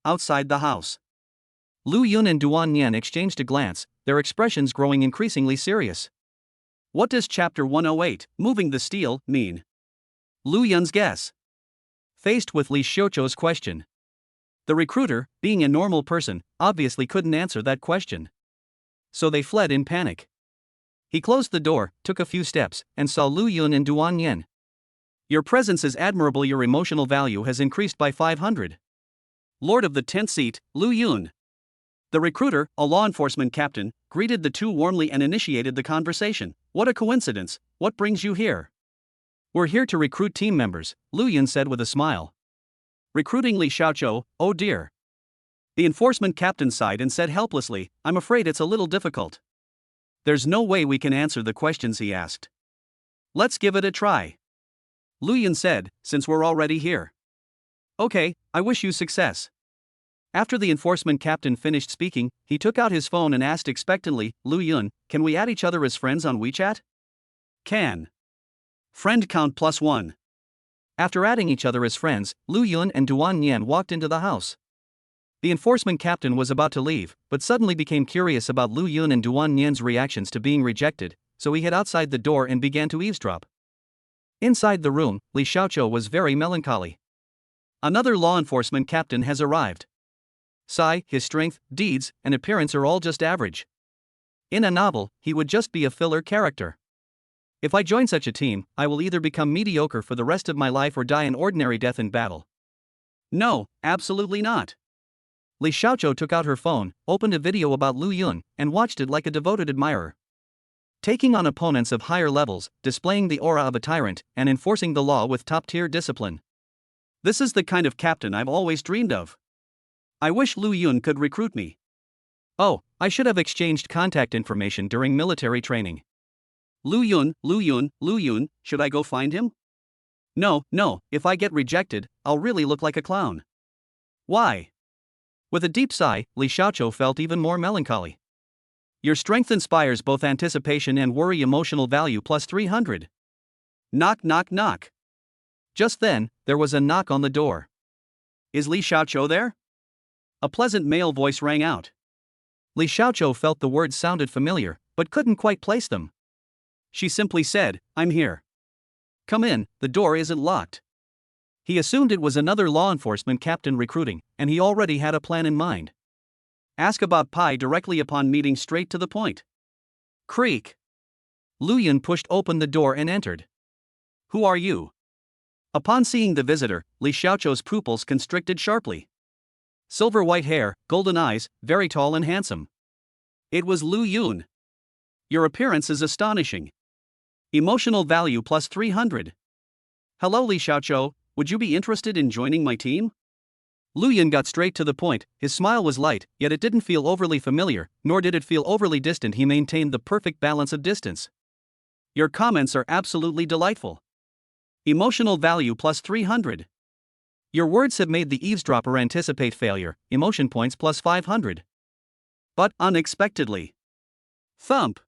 Outside the house. Lu Yun and Duan Yen exchanged a glance, their expressions growing increasingly serious. What does Chapter 108, Moving the Steel, mean? Lu Yun's guess. Faced with Li Xiaoqiu's question, the recruiter, being a normal person, obviously couldn't answer that question. So they fled in panic. He closed the door, took a few steps, and saw Lu Yun and Duan Yen. Your presence is admirable. Your emotional value has increased by 500. Lord of the 10th seat, Lu Yun. The recruiter, a law enforcement captain, greeted the two warmly and initiated the conversation. What a coincidence, what brings you here? We're here to recruit team members, Lu Yun said with a smile. Recruiting Li Xiaoqiu, oh dear. The enforcement captain sighed and said helplessly, I'm afraid it's a little difficult. There's no way we can answer the questions he asked. Let's give it a try. Lu Yun said, since we're already here. Okay, I wish you success. After the enforcement captain finished speaking, he took out his phone and asked expectantly, Lu Yun, can we add each other as friends on WeChat? Can. Friend count +1. After adding each other as friends, Lu Yun and Duan Yen walked into the house. The enforcement captain was about to leave, but suddenly became curious about Lu Yun and Duan Yen's reactions to being rejected, so he hid outside the door and began to eavesdrop. Inside the room, Li Xiaoqiu was very melancholy. Another law enforcement captain has arrived. His strength, deeds, and appearance are all just average. In a novel, he would just be a filler character. If I join such a team, I will either become mediocre for the rest of my life or die an ordinary death in battle. No, absolutely not. Li Xiaoqiu took out her phone, opened a video about Lu Yun, and watched it like a devoted admirer. Taking on opponents of higher levels, displaying the aura of a tyrant, and enforcing the law with top-tier discipline. This is the kind of captain I've always dreamed of. I wish Lu Yun could recruit me. Oh, I should have exchanged contact information during military training. Lu Yun, should I go find him? No, if I get rejected, I'll really look like a clown. Why? With a deep sigh, Li Xiaoqiu felt even more melancholy. Your strength inspires both anticipation and worry. Emotional value plus 300. Knock, knock, knock. Just then, there was a knock on the door. Is Li Xiaoqiu there? A pleasant male voice rang out. Li Xiaoqiu felt the words sounded familiar, but couldn't quite place them. She simply said, I'm here. Come in, the door isn't locked. He assumed it was another law enforcement captain recruiting, and he already had a plan in mind. Ask about Pi directly upon meeting, straight to the point. Creak. Lu Yun pushed open the door and entered. Who are you? Upon seeing the visitor, Li Xiaoqiu's pupils constricted sharply. Silver white hair, golden eyes, very tall and handsome. It was Lu Yun. Your appearance is astonishing. Emotional value plus 300. Hello Li Xiaoqiu, would you be interested in joining my team? Lu Yun got straight to the point. His smile was light, yet it didn't feel overly familiar, nor did it feel overly distant. He maintained the perfect balance of distance. Your comments are absolutely delightful. Emotional value plus 300. Your words have made the eavesdropper anticipate failure. Emotion points plus 500. But unexpectedly. Thump.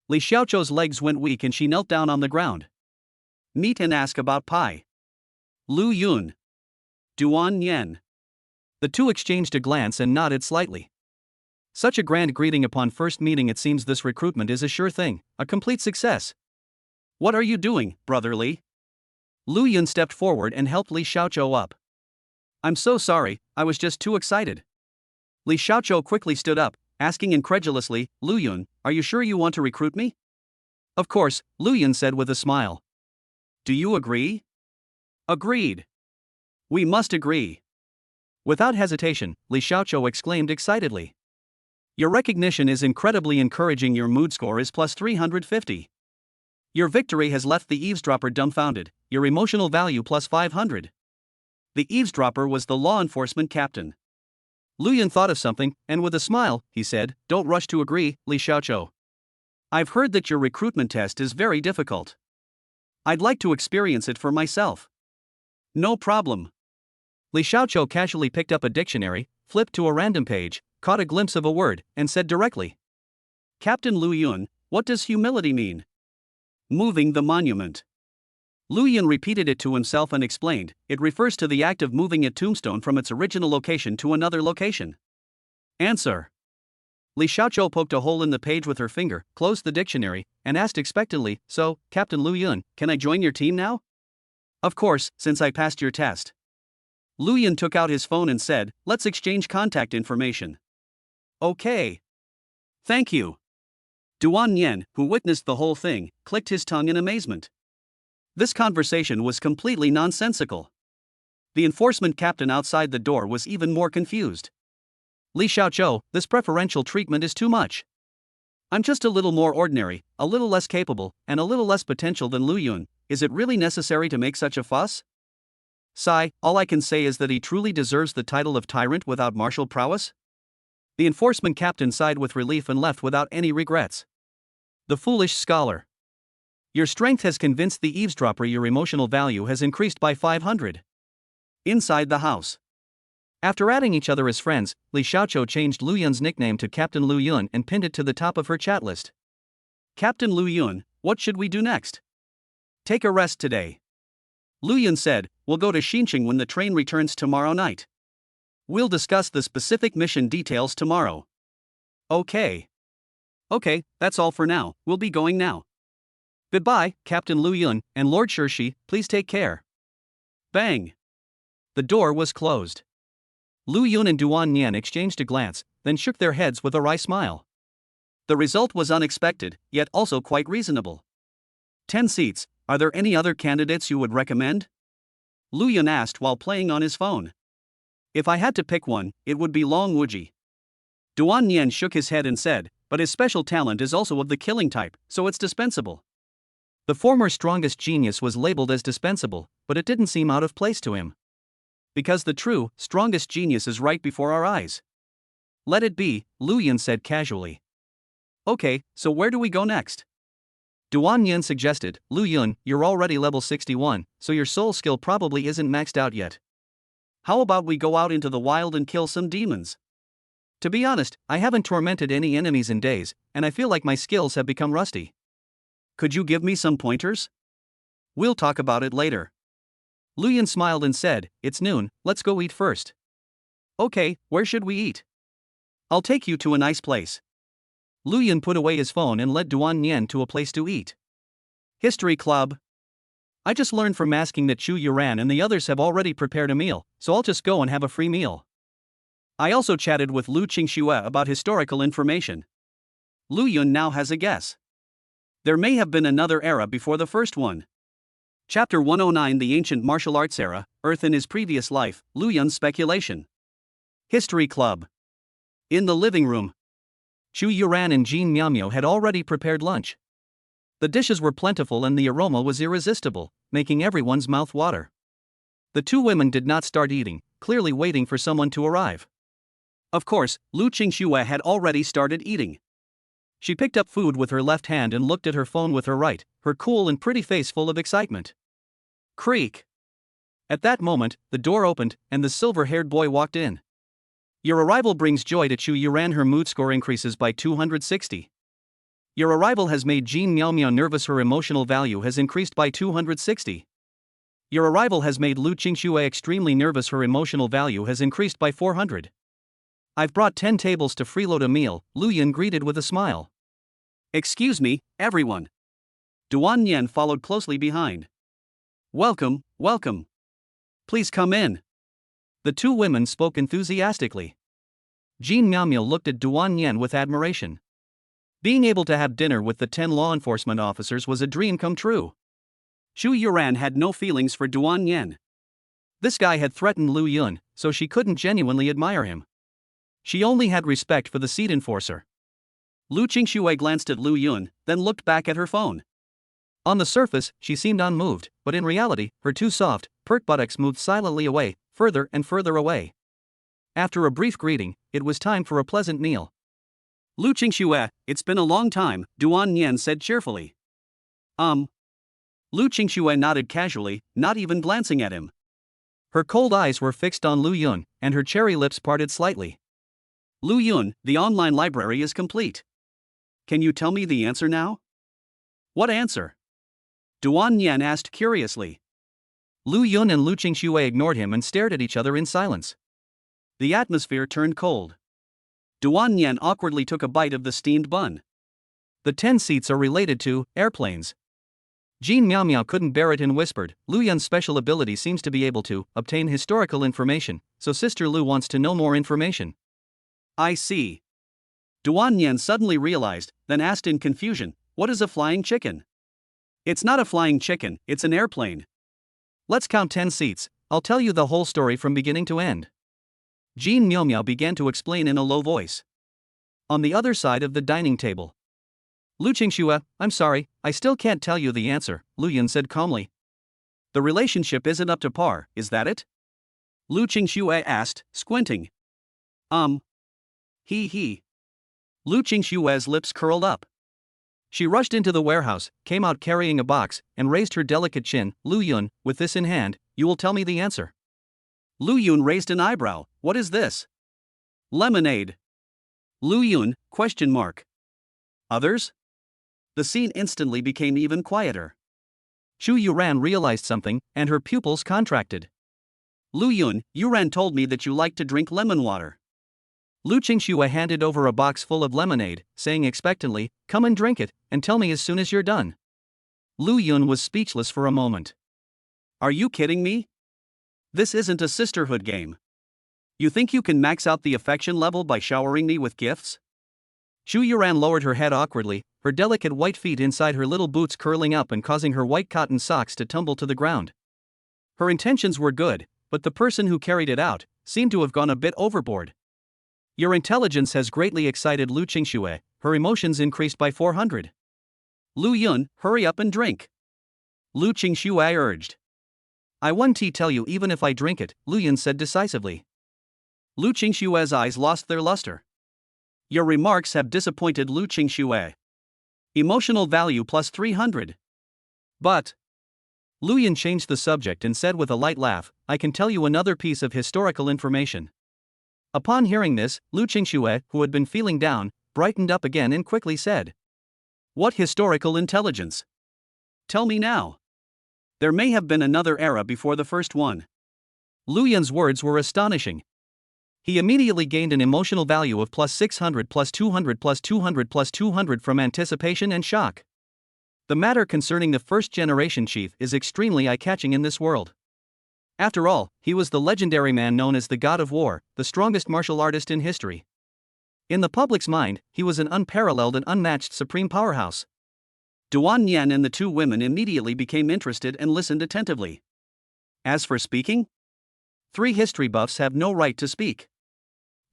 Li Xiaoqiu's legs went weak and she knelt down on the ground. Meet and ask about Pi. Lu Yun. Duan Yen. The two exchanged a glance and nodded slightly. Such a grand greeting upon first meeting. It seems this recruitment is a sure thing, a complete success. What are you doing, brother Li? Lu Yun stepped forward and helped Li Xiaoqiu up. I'm so sorry, I was just too excited. Li Xiaoqiu quickly stood up, asking incredulously, Lu Yun, are you sure you want to recruit me? Of course, Lu Yun said with a smile. Do you agree? Agreed. We must agree. Without hesitation, Li Xiaoqiu exclaimed excitedly. Your recognition is incredibly encouraging. Your mood score is plus 350. Your victory has left the eavesdropper dumbfounded. Your emotional value plus 500. The eavesdropper was the law enforcement captain. Lu Yun thought of something, and with a smile, he said, Don't rush to agree, Li Xiaoqiu. I've heard that your recruitment test is very difficult. I'd like to experience it for myself. No problem. Li Xiaoqiu casually picked up a dictionary, flipped to a random page, caught a glimpse of a word, and said directly. Captain Lu Yun, what does humility mean? Moving the monument. Lu Yun repeated it to himself and explained, it refers to the act of moving a tombstone from its original location to another location. Answer. Li Xiaoqiu poked a hole in the page with her finger, closed the dictionary, and asked expectantly, So, Captain Lu Yun, can I join your team now? Of course, since I passed your test. Lu Yun took out his phone and said, let's exchange contact information. Okay. Thank you. Duan Yen, who witnessed the whole thing, clicked his tongue in amazement. This conversation was completely nonsensical. The enforcement captain outside the door was even more confused. Li Xiaoqiu, this preferential treatment is too much. I'm just a little more ordinary, a little less capable, and a little less potential than Lu Yun. Is it really necessary to make such a fuss? Sigh, all I can say is that he truly deserves the title of tyrant without martial prowess. The enforcement captain sighed with relief and left without any regrets. The foolish scholar. Your strength has convinced the eavesdropper. Your emotional value has increased by 500. Inside the house. After adding each other as friends, Li Xiaoqiu changed Lu Yun's nickname to Captain Lu Yun and pinned it to the top of her chat list. Captain Lu Yun, what should we do next? Take a rest today. Lu Yun said, we'll go to Xinqing when the train returns tomorrow night. We'll discuss the specific mission details tomorrow. Okay. Okay, that's all for now, we'll be going now. Goodbye, Captain Lu Yun, and Lord Shirshi, please take care. Bang. The door was closed. Lu Yun and Duan Yan exchanged a glance, then shook their heads with a wry smile. The result was unexpected, yet also quite reasonable. 10 seats, are there any other candidates you would recommend? Lu Yun asked while playing on his phone. If I had to pick one, it would be Long Wuji. Duan Yan shook his head and said, but his special talent is also of the killing type, so it's dispensable. The former strongest genius was labeled as dispensable, but it didn't seem out of place to him. Because the true, strongest genius is right before our eyes. Let it be, Lu Yun said casually. Okay, so where do we go next? Duan Yin suggested. Lu Yun, you're already level 61, so your soul skill probably isn't maxed out yet. How about we go out into the wild and kill some demons? To be honest, I haven't tormented any enemies in days, and I feel like my skills have become rusty. Could you give me some pointers? We'll talk about it later. Lu Yun smiled and said, it's noon, let's go eat first. Okay, where should we eat? I'll take you to a nice place. Lu Yun put away his phone and led Duan Yen to a place to eat. History Club. I just learned from asking that Chu Yuran and the others have already prepared a meal, so I'll just go and have a free meal. I also chatted with Lu Qingxue about historical information. Lu Yun now has a guess. There may have been another era before the first one. Chapter 109, The Ancient Martial Arts Era, Earth in His Previous Life, Lu Yun's Speculation. History Club. In the living room. Chu Yuran and Jin Miaomio had already prepared lunch. The dishes were plentiful and the aroma was irresistible, making everyone's mouth water. The two women did not start eating, clearly waiting for someone to arrive. Of course, Lu Qingxue had already started eating. She picked up food with her left hand and looked at her phone with her right, her cool and pretty face full of excitement. Creak. At that moment, the door opened, and the silver-haired boy walked in. Your arrival brings joy to Chu Yuran. Her mood score increases by 260. Your arrival has made Jin Miaomio nervous. Her emotional value has increased by 260. Your arrival has made Lu Qingxue extremely nervous. Her emotional value has increased by 400. I've brought 10 tables to freeload a meal, Lu Yun greeted with a smile. Excuse me, everyone. Duan Yen followed closely behind. Welcome, welcome. Please come in. The two women spoke enthusiastically. Jin Miaomio looked at Duan Yen with admiration. Being able to have dinner with the 10 law enforcement officers was a dream come true. Chu Yuran had no feelings for Duan Yen. This guy had threatened Lu Yun, so she couldn't genuinely admire him. She only had respect for the seed enforcer. Lu Qingxue glanced at Lu Yun, then looked back at her phone. On the surface, she seemed unmoved, but in reality, her two soft, pert buttocks moved silently away, further and further away. After a brief greeting, it was time for a pleasant meal. Lu Qingxue, it's been a long time, Duan Yen said cheerfully. Lu Qingxue nodded casually, not even glancing at him. Her cold eyes were fixed on Lu Yun, and her cherry lips parted slightly. Lu Yun, the online library is complete. Can you tell me the answer now? What answer? Duan Yen asked curiously. Lu Yun and Lu Qingxue ignored him and stared at each other in silence. The atmosphere turned cold. Duan Yen awkwardly took a bite of the steamed bun. The 10 seats are related to airplanes. Jin Miaomio couldn't bear it and whispered, Lu Yun's special ability seems to be able to obtain historical information, so Sister Lu wants to know more information. I see. Duan Yen suddenly realized, then asked in confusion, what is a flying chicken? It's not a flying chicken, it's an airplane. Let's count 10 seats, I'll tell you the whole story from beginning to end. Jin Miaomio began to explain in a low voice. On the other side of the dining table. Lu Qingxue, I'm sorry, I still can't tell you the answer, Lu Yun said calmly. The relationship isn't up to par, is that it? Lu Qingxue asked, squinting. He. Lu Qingxue's lips curled up. She rushed into the warehouse, came out carrying a box, and raised her delicate chin. Lu Yun, with this in hand, you will tell me the answer. Lu Yun raised an eyebrow. What is this? Lemonade. Lu Yun, ? Others? The scene instantly became even quieter. Chu Yuran realized something, and her pupils contracted. Lu Yun, Yuran told me that you like to drink lemon water. Lu Qingxue handed over a box full of lemonade, saying expectantly, come and drink it, and tell me as soon as you're done. Lu Yun was speechless for a moment. Are you kidding me? This isn't a sisterhood game. You think you can max out the affection level by showering me with gifts? Chu Yuran lowered her head awkwardly, her delicate white feet inside her little boots curling up and causing her white cotton socks to tumble to the ground. Her intentions were good, but the person who carried it out seemed to have gone a bit overboard. Your intelligence has greatly excited Lu Qingxue, her emotions increased by 400. Lu Yun, hurry up and drink. Lu Qingxue urged. I won't tell you even if I drink it, Lu Yun said decisively. Lu Qingxue's eyes lost their luster. Your remarks have disappointed Lu Qingxue. Emotional value plus 300. But. Lu Yun changed the subject and said with a light laugh, I can tell you another piece of historical information. Upon hearing this, Lu Qingxue, who had been feeling down, brightened up again and quickly said, What historical intelligence? Tell me now. There may have been another era before the first one. Lu Yun's words were astonishing. He immediately gained an emotional value of plus 600 plus 200 plus 200 plus 200 from anticipation and shock. The matter concerning the first generation chief is extremely eye-catching in this world. After all, he was the legendary man known as the God of War, the strongest martial artist in history. In the public's mind, he was an unparalleled and unmatched supreme powerhouse. Duan Yan and the two women immediately became interested and listened attentively. As for speaking? 3 history buffs have no right to speak.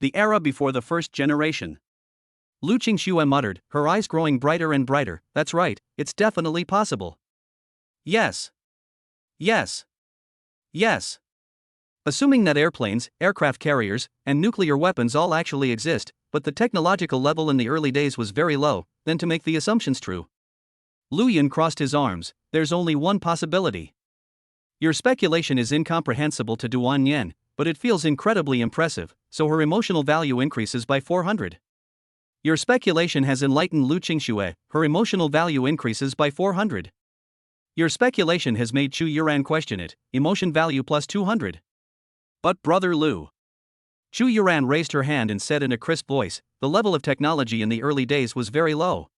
The era before the first generation. Lu Qingxue muttered, her eyes growing brighter and brighter, that's right, it's definitely possible. Yes. Yes. Yes. Assuming that airplanes, aircraft carriers, and nuclear weapons all actually exist, but the technological level in the early days was very low, then to make the assumptions true. Lu Yun crossed his arms, there's only one possibility. Your speculation is incomprehensible to Duan Yan, but it feels incredibly impressive, so her emotional value increases by 400. Your speculation has enlightened Lu Qingxue, her emotional value increases by 400. Your speculation has made Chu Yuran question it, emotion value plus 200. But Brother Lu. Chu Yuran raised her hand and said in a crisp voice, the level of technology in the early days was very low.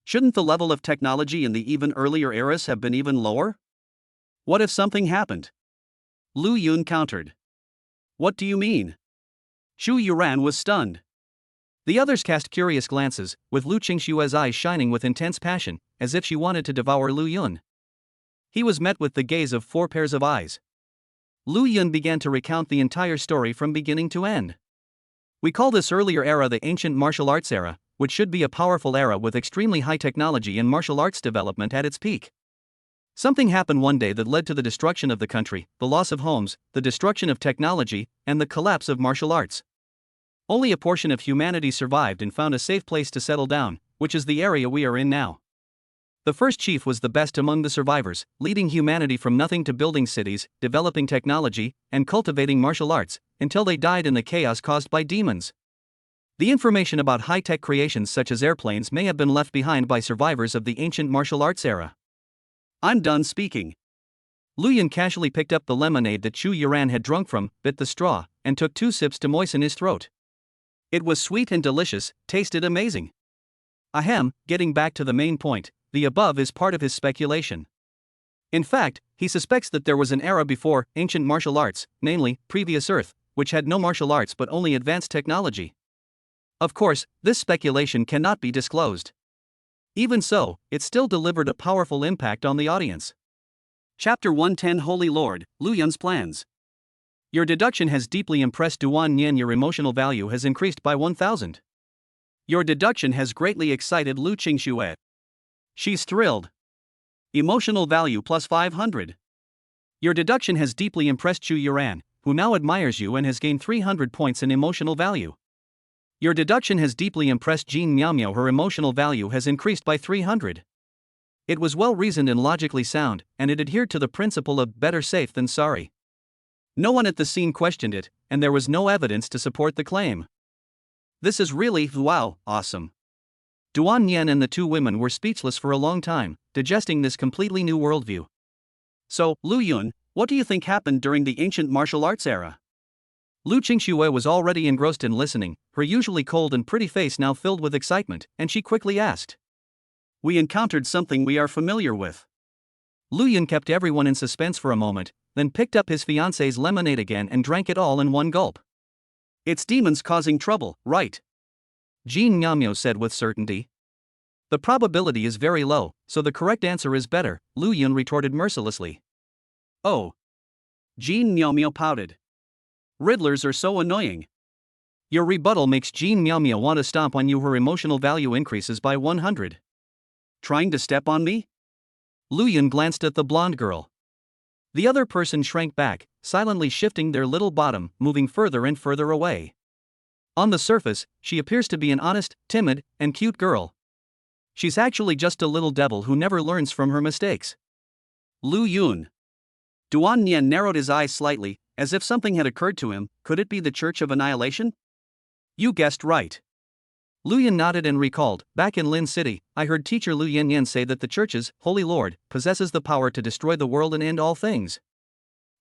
Shouldn't the level of technology in the even earlier eras have been even lower? What if something happened? Lu Yun countered. What do you mean? Chu Yuran was stunned. The others cast curious glances, with Lu Qingxue's eyes shining with intense passion, as if she wanted to devour Lu Yun. He was met with the gaze of 4 pairs of eyes. Lu Yun began to recount the entire story from beginning to end. We call this earlier era the ancient martial arts era, which should be a powerful era with extremely high technology and martial arts development at its peak. Something happened one day that led to the destruction of the country, the loss of homes, the destruction of technology, and the collapse of martial arts. Only a portion of humanity survived and found a safe place to settle down, which is the area we are in now. The first chief was the best among the survivors, leading humanity from nothing to building cities, developing technology, and cultivating martial arts, until they died in the chaos caused by demons. The information about high-tech creations such as airplanes may have been left behind by survivors of the ancient martial arts era. I'm done speaking. Lu Yun casually picked up the lemonade that Chu Yuran had drunk from, bit the straw, and took 2 sips to moisten his throat. It was sweet and delicious, tasted amazing. Ahem, getting back to the main point, the above is part of his speculation. In fact, he suspects that there was an era before ancient martial arts, namely, previous Earth, which had no martial arts but only advanced technology. Of course, this speculation cannot be disclosed. Even so, it still delivered a powerful impact on the audience. Chapter 110 Holy Lord, Lu Yun's plans. Your deduction has deeply impressed Duan Yan. Your emotional value has increased by 1,000. Your deduction has greatly excited Lu Qingxue. She's thrilled. Emotional value plus 500. Your deduction has deeply impressed Chu Yuran, who now admires you and has gained 300 points in emotional value. Your deduction has deeply impressed Jean Miaomiao. Her emotional value has increased by 300. It was well reasoned and logically sound, and it adhered to the principle of better safe than sorry. No one at the scene questioned it, and there was no evidence to support the claim. This is really, wow, awesome. Duan Yan and the two women were speechless for a long time, digesting this completely new worldview. So, Lu Yun, what do you think happened during the ancient martial arts era? Lu Qingxue was already engrossed in listening, her usually cold and pretty face now filled with excitement, and she quickly asked. We encountered something we are familiar with. Lu Yun kept everyone in suspense for a moment, then picked up his fiancée's lemonade again and drank it all in one gulp. It's demons causing trouble, right? Jean Miaomiao said with certainty. The probability is very low, so the correct answer is better, Lu Yun retorted mercilessly. Oh. Jean Miaomiao pouted. Riddlers are so annoying. Your rebuttal makes Jean Miaomiao want to stomp on you. Her emotional value increases by 100. Trying to step on me? Lu Yun glanced at the blonde girl. The other person shrank back, silently shifting their little bottom, moving further and further away. On the surface, she appears to be an honest, timid, and cute girl. She's actually just a little devil who never learns from her mistakes. Lu Yun. Duan Nian narrowed his eyes slightly, as if something had occurred to him. Could it be the Church of Annihilation? You guessed right. Lu Yun nodded and recalled, back in Lin City, I heard teacher Lu Yin say that the Church's Holy Lord possesses the power to destroy the world and end all things.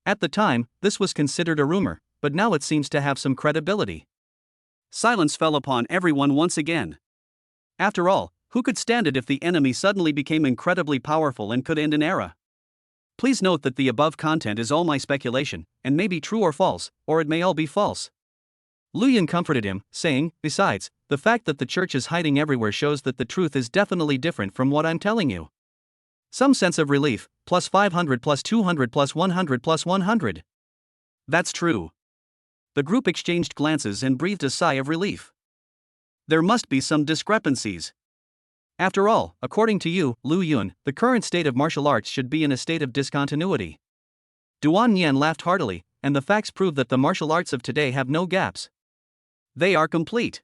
At the time, this was considered a rumor, but now it seems to have some credibility. Silence fell upon everyone once again. After all, who could stand it if the enemy suddenly became incredibly powerful and could end an era? Please note that the above content is all my speculation, and may be true or false, or it may all be false. Lu Yun comforted him, saying, besides, the fact that the Church is hiding everywhere shows that the truth is definitely different from what I'm telling you. Some sense of relief, plus 500 plus 200 plus 100 plus 100. That's true. The group exchanged glances and breathed a sigh of relief. There must be some discrepancies. After all, according to you, Lu Yun, the current state of martial arts should be in a state of discontinuity. Duan Nian laughed heartily, and the facts prove that the martial arts of today have no gaps. They are complete.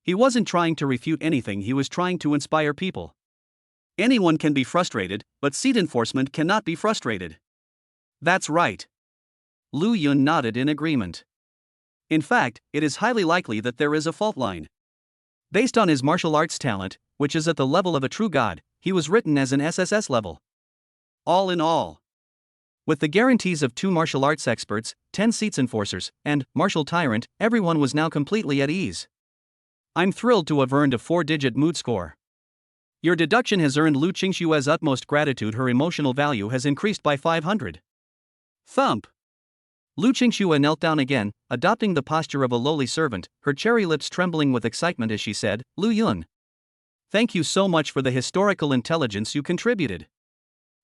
He wasn't trying to refute anything, he was trying to inspire people. Anyone can be frustrated, but seat enforcement cannot be frustrated. That's right. Lu Yun nodded in agreement. In fact, it is highly likely that there is a fault line. Based on his martial arts talent, which is at the level of a true god, he was written as an SSS level. All in all, with the guarantees of 2 martial arts experts, 10 seats enforcers, and martial tyrant, everyone was now completely at ease. I'm thrilled to have earned a 4-digit mood score. Your deduction has earned Lu Qingshue's utmost gratitude. Her emotional value has increased by 500. Thump. Lu Qingxue knelt down again, adopting the posture of a lowly servant, her cherry lips trembling with excitement as she said, Lu Yun. Thank you so much for the historical intelligence you contributed.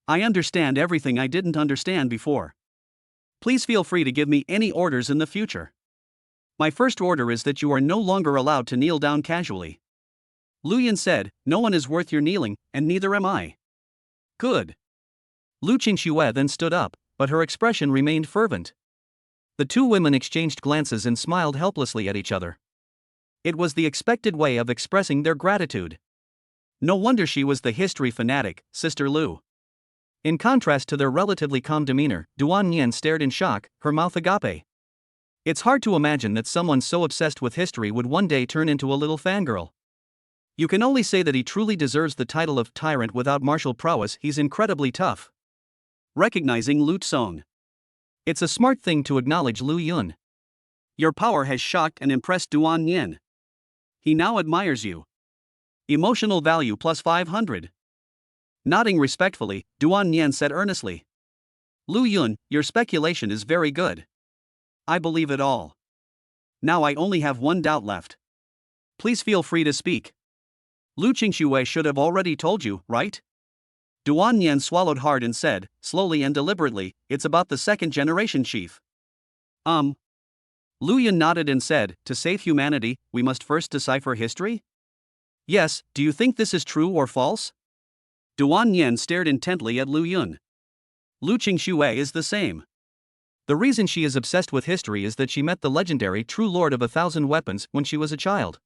I understand everything I didn't understand before. Please feel free to give me any orders in the future. My first order is that you are no longer allowed to kneel down casually. Lu Yun said, no one is worth your kneeling, and neither am I. Good. Lu Qingxue then stood up, but her expression remained fervent. The 2 women exchanged glances and smiled helplessly at each other. It was the expected way of expressing their gratitude. No wonder she was the history fanatic, Sister Lu. In contrast to their relatively calm demeanor, Duan Nian stared in shock, her mouth agape. It's hard to imagine that someone so obsessed with history would one day turn into a little fangirl. You can only say that he truly deserves the title of tyrant without martial prowess. He's incredibly tough. Recognizing Lu Tsong. It's a smart thing to acknowledge Lu Yun. Your power has shocked and impressed Duan Nian. He now admires you. Emotional value plus 500. Nodding respectfully, Duan Nian said earnestly. Lu Yun, your speculation is very good. I believe it all. Now I only have one doubt left. Please feel free to speak. Lu Qingxue should have already told you, right? Duan Nian swallowed hard and said, slowly and deliberately, it's about the 2nd generation chief. Lu Yun nodded and said, to save humanity, we must first decipher history? Yes, do you think this is true or false? Duan Nian stared intently at Lu Yun. Lu Qingxue is the same. The reason she is obsessed with history is that she met the legendary true lord of 1,000 weapons when she was a child.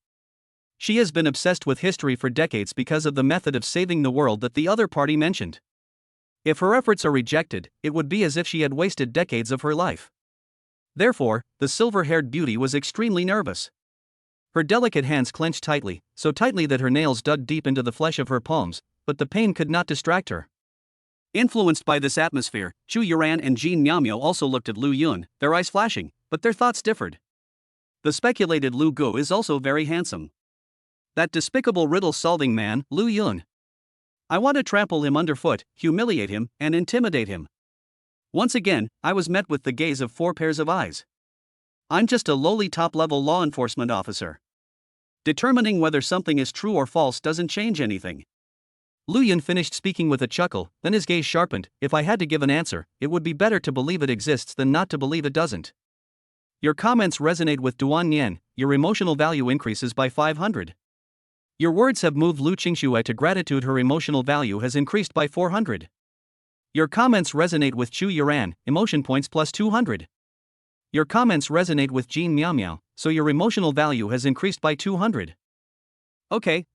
She has been obsessed with history for decades because of the method of saving the world that the other party mentioned. If her efforts are rejected, it would be as if she had wasted decades of her life. Therefore, the silver-haired beauty was extremely nervous. Her delicate hands clenched tightly, so tightly that her nails dug deep into the flesh of her palms, but the pain could not distract her. Influenced by this atmosphere, Chu Yuran and Jin Miaomio also looked at Lu Yun, their eyes flashing, but their thoughts differed. The speculated Lu Gu is also very handsome. That despicable riddle-solving man, Lu Yun. I want to trample him underfoot, humiliate him, and intimidate him. Once again, I was met with the gaze of 4 pairs of eyes. I'm just a lowly top-level law enforcement officer. Determining whether something is true or false doesn't change anything. Lu Yun finished speaking with a chuckle, then his gaze sharpened. If I had to give an answer, it would be better to believe it exists than not to believe it doesn't. Your comments resonate with Duan Nian, your emotional value increases by 500. Your words have moved Lu Qingxue to gratitude, her emotional value has increased by 400. Your comments resonate with Chu Yuran, emotion points plus 200. Your comments resonate with Jin Miaomio, So your emotional value has increased by 200. Okay,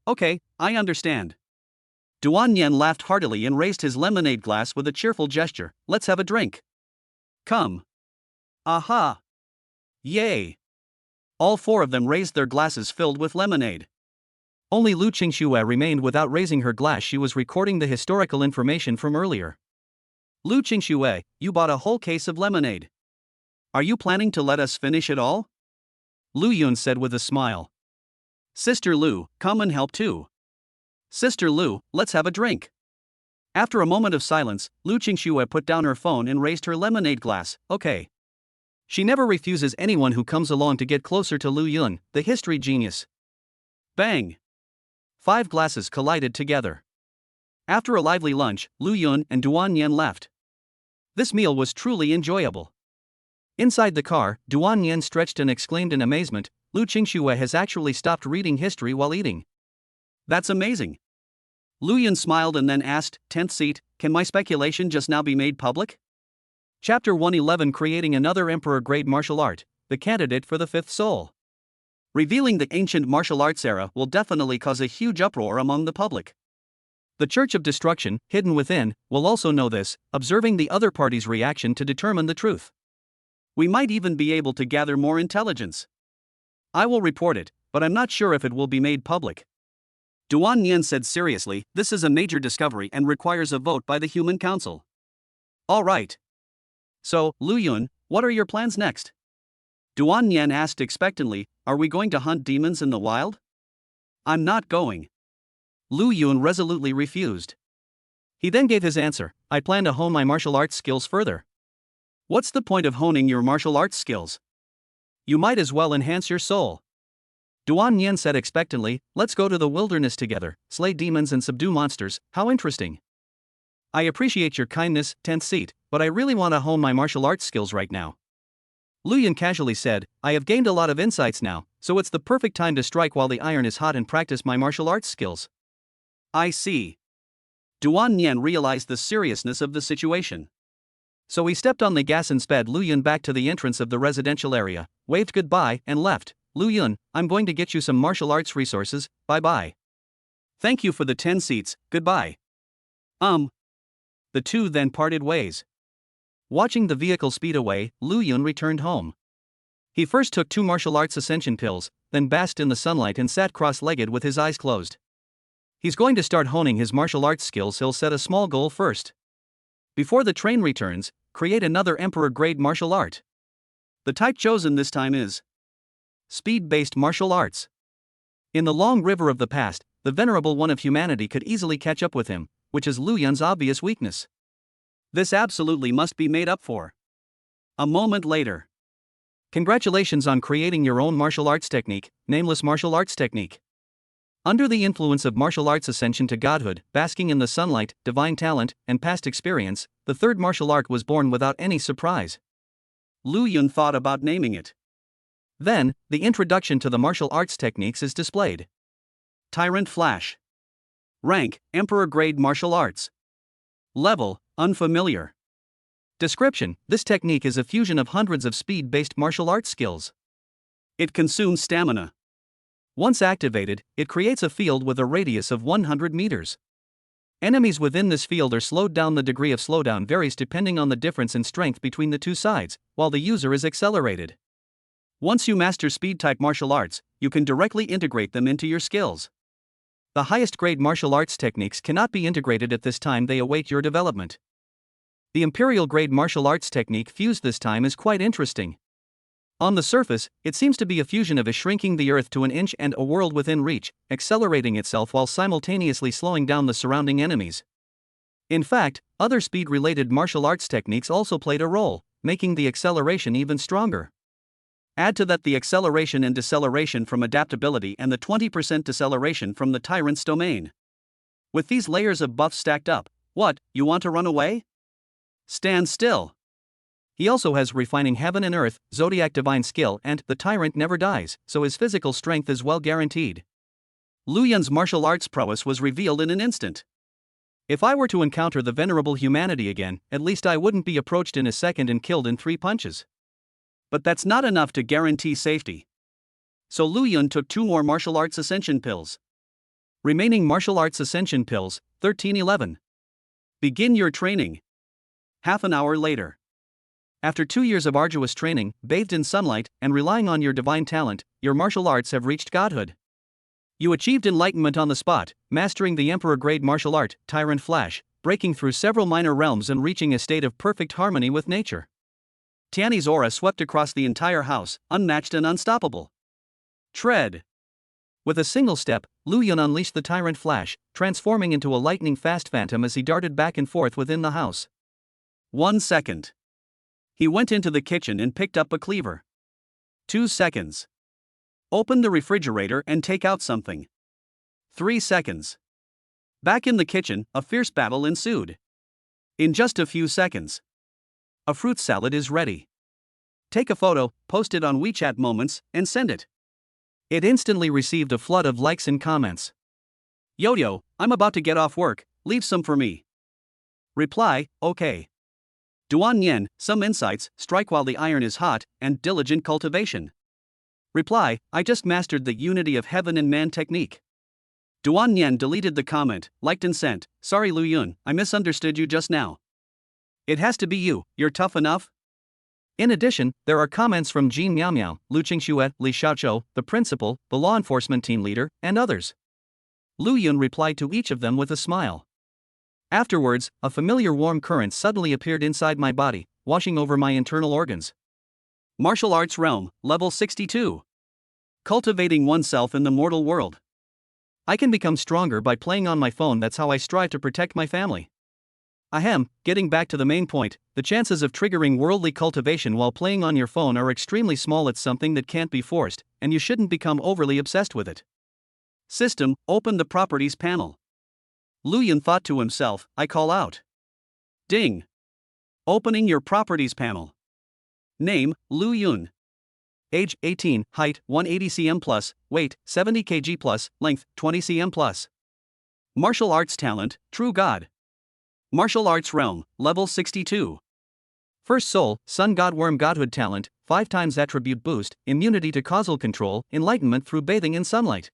I understand. Duan Yen laughed heartily and raised his lemonade glass with a cheerful gesture. Let's have a drink. Come. Aha! Yay! All four of them raised their glasses filled with lemonade. Only Lu Qingxue remained without raising her glass. She was recording the historical information from earlier. Lu Qingxue, you bought a whole case of lemonade. Are you planning to let us finish it all? Lu Yun said with a smile. Sister Lu, come and help too. Sister Lu, let's have a drink. After a moment of silence, Lu Qingxue put down her phone and raised her lemonade glass. Okay. She never refuses anyone who comes along to get closer to Lu Yun, the history genius. Bang! 5 glasses collided together. After a lively lunch, Lu Yun and Duan Yen left. This meal was truly enjoyable. Inside the car, Duan Yen stretched and exclaimed in amazement, Lu Qingxue has actually stopped reading history while eating. That's amazing. Lu Yun smiled and then asked, 10th seat, can my speculation just now be made public? Chapter 111 Creating Another Emperor-Grade Martial Art, the candidate for the 5th soul. Revealing the ancient martial arts era will definitely cause a huge uproar among the public. The Church of Destruction, hidden within, will also know this, observing the other party's reaction to determine the truth. We might even be able to gather more intelligence. I will report it, but I'm not sure if it will be made public. Duan Yen said seriously, this is a major discovery and requires a vote by the Human Council. All right. So, Lu Yun, what are your plans next? Duan Yen asked expectantly, are we going to hunt demons in the wild? I'm not going. Lu Yun resolutely refused. He then gave his answer, I plan to hone my martial arts skills further. What's the point of honing your martial arts skills? You might as well enhance your soul. Duan Yen said expectantly, let's go to the wilderness together, slay demons and subdue monsters, how interesting. I appreciate your kindness, 10th seat, but I really want to hone my martial arts skills right now. Lu Yun casually said, I have gained a lot of insights now, so it's the perfect time to strike while the iron is hot and practice my martial arts skills. I see. Duan Yen realized the seriousness of the situation. So he stepped on the gas and sped Lu Yun back to the entrance of the residential area, waved goodbye, and left. Lu Yun, I'm going to get you some martial arts resources, bye-bye. Thank you for the 10 seats, goodbye. The two then parted ways. Watching the vehicle speed away, Lu Yun returned home. He first took 2 martial arts ascension pills, then basked in the sunlight and sat cross-legged with his eyes closed. He's going to start honing his martial arts skills. He'll set a small goal first. Before the train returns, create another emperor-grade martial art. The type chosen this time is speed-based martial arts. In the long river of the past, the venerable one of humanity could easily catch up with him, which is Lu Yun's obvious weakness. This absolutely must be made up for. A moment later. Congratulations on creating your own martial arts technique, nameless martial arts technique. Under the influence of martial arts ascension to godhood, basking in the sunlight, divine talent, and past experience, the third martial art was born without any surprise. Lu Yun thought about naming it. Then, the introduction to the martial arts techniques is displayed. Tyrant Flash. Rank, Emperor-grade martial arts. Level, unfamiliar. Description: this technique is a fusion of hundreds of speed-based martial arts skills. It consumes stamina. Once activated, it creates a field with a radius of 100 meters. Enemies within this field are slowed down. The degree of slowdown varies depending on the difference in strength between the two sides, while the user is accelerated. Once you master speed-type martial arts, you can directly integrate them into your skills. The highest grade martial arts techniques cannot be integrated at this time. They await your development. The imperial grade martial arts technique fused this time is quite interesting. On the surface, it seems to be a fusion of shrinking the earth to an inch and a world within reach, accelerating itself while simultaneously slowing down the surrounding enemies. In fact, other speed-related martial arts techniques also played a role, making the acceleration even stronger. Add to that the acceleration and deceleration from adaptability and the 20% deceleration from the tyrant's domain. With these layers of buffs stacked up, what, you want to run away? Stand still. He also has Refining Heaven and Earth, Zodiac Divine Skill, and The Tyrant Never Dies, so his physical strength is well guaranteed. Lu Yun's martial arts prowess was revealed in an instant. If I were to encounter the venerable humanity again, at least I wouldn't be approached in a second and killed in 3 punches. But that's not enough to guarantee safety. So Lu Yun took 2 more martial arts ascension pills. Remaining martial arts ascension pills, 1311. Begin your training. Half an hour later. After 2 years of arduous training, bathed in sunlight, and relying on your divine talent, your martial arts have reached godhood. You achieved enlightenment on the spot, mastering the Emperor-grade martial art, Tyrant Flash, breaking through several minor realms and reaching a state of perfect harmony with nature. Tiany's aura swept across the entire house, unmatched and unstoppable. Tread. With a single step, Lu Yun unleashed the Tyrant Flash, transforming into a lightning-fast phantom as he darted back and forth within the house. 1 second. He went into the kitchen and picked up a cleaver. 2 seconds. Open the refrigerator and take out something. 3 seconds. Back in the kitchen, a fierce battle ensued. In just a few seconds, a fruit salad is ready. Take a photo, post it on WeChat Moments, and send it. It instantly received a flood of likes and comments. Yo, I'm about to get off work, leave some for me. Reply, okay. Duan Yen, some insights, strike while the iron is hot, and diligent cultivation. Reply, I just mastered the unity of heaven and man technique. Duan Yen deleted the comment, liked and sent, sorry Lu Yun, I misunderstood you just now. It has to be you, you're tough enough? In addition, there are comments from Jean Miao Miao, Lu Qingxue, Li Xiaoqiu, the principal, the law enforcement team leader, and others. Lu Yun replied to each of them with a smile. Afterwards, a familiar warm current suddenly appeared inside my body, washing over my internal organs. Martial Arts Realm, Level 62. Cultivating oneself in the mortal world. I can become stronger by playing on my phone. That's how I strive to protect my family. Ahem, getting back to the main point, the chances of triggering worldly cultivation while playing on your phone are extremely small. It's something that can't be forced, and you shouldn't become overly obsessed with it. System, open the properties panel. Lu Yun thought to himself, I call out. Ding. Opening your properties panel. Name, Lu Yun. Age, 18, height, 180 cm plus, weight, 70 kg plus, length, 20 cm plus. Martial arts talent, True God. Martial Arts Realm, Level 62. First Soul, Sun God Worm Godhood talent, 5 times attribute boost, immunity to causal control, enlightenment through bathing in sunlight.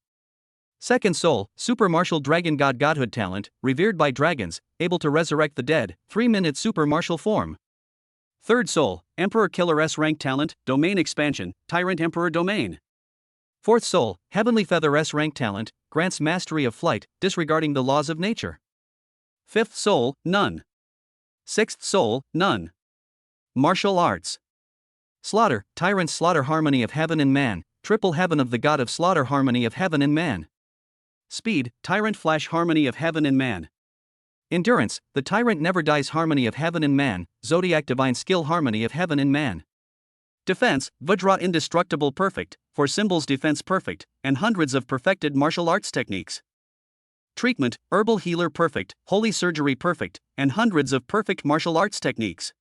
Second Soul, Super Martial Dragon God Godhood talent, revered by dragons, able to resurrect the dead, 3-minute super martial form. Third Soul, Emperor Killer S rank talent, domain expansion, Tyrant Emperor domain. Fourth Soul, Heavenly Feather S rank talent, grants mastery of flight, disregarding the laws of nature. Fifth Soul, none. Sixth Soul, none. Martial Arts. Slaughter, Tyrant Slaughter Harmony of Heaven and Man, Triple Heaven of the God of Slaughter Harmony of Heaven and Man. Speed, Tyrant Flash Harmony of Heaven and Man. Endurance, the Tyrant Never Dies Harmony of Heaven and Man, Zodiac Divine Skill Harmony of Heaven and Man. Defense, Vajra Indestructible Perfect, for symbols defense perfect, and hundreds of perfected martial arts techniques. Treatment, Herbal Healer Perfect, Holy Surgery Perfect, and hundreds of perfect martial arts techniques.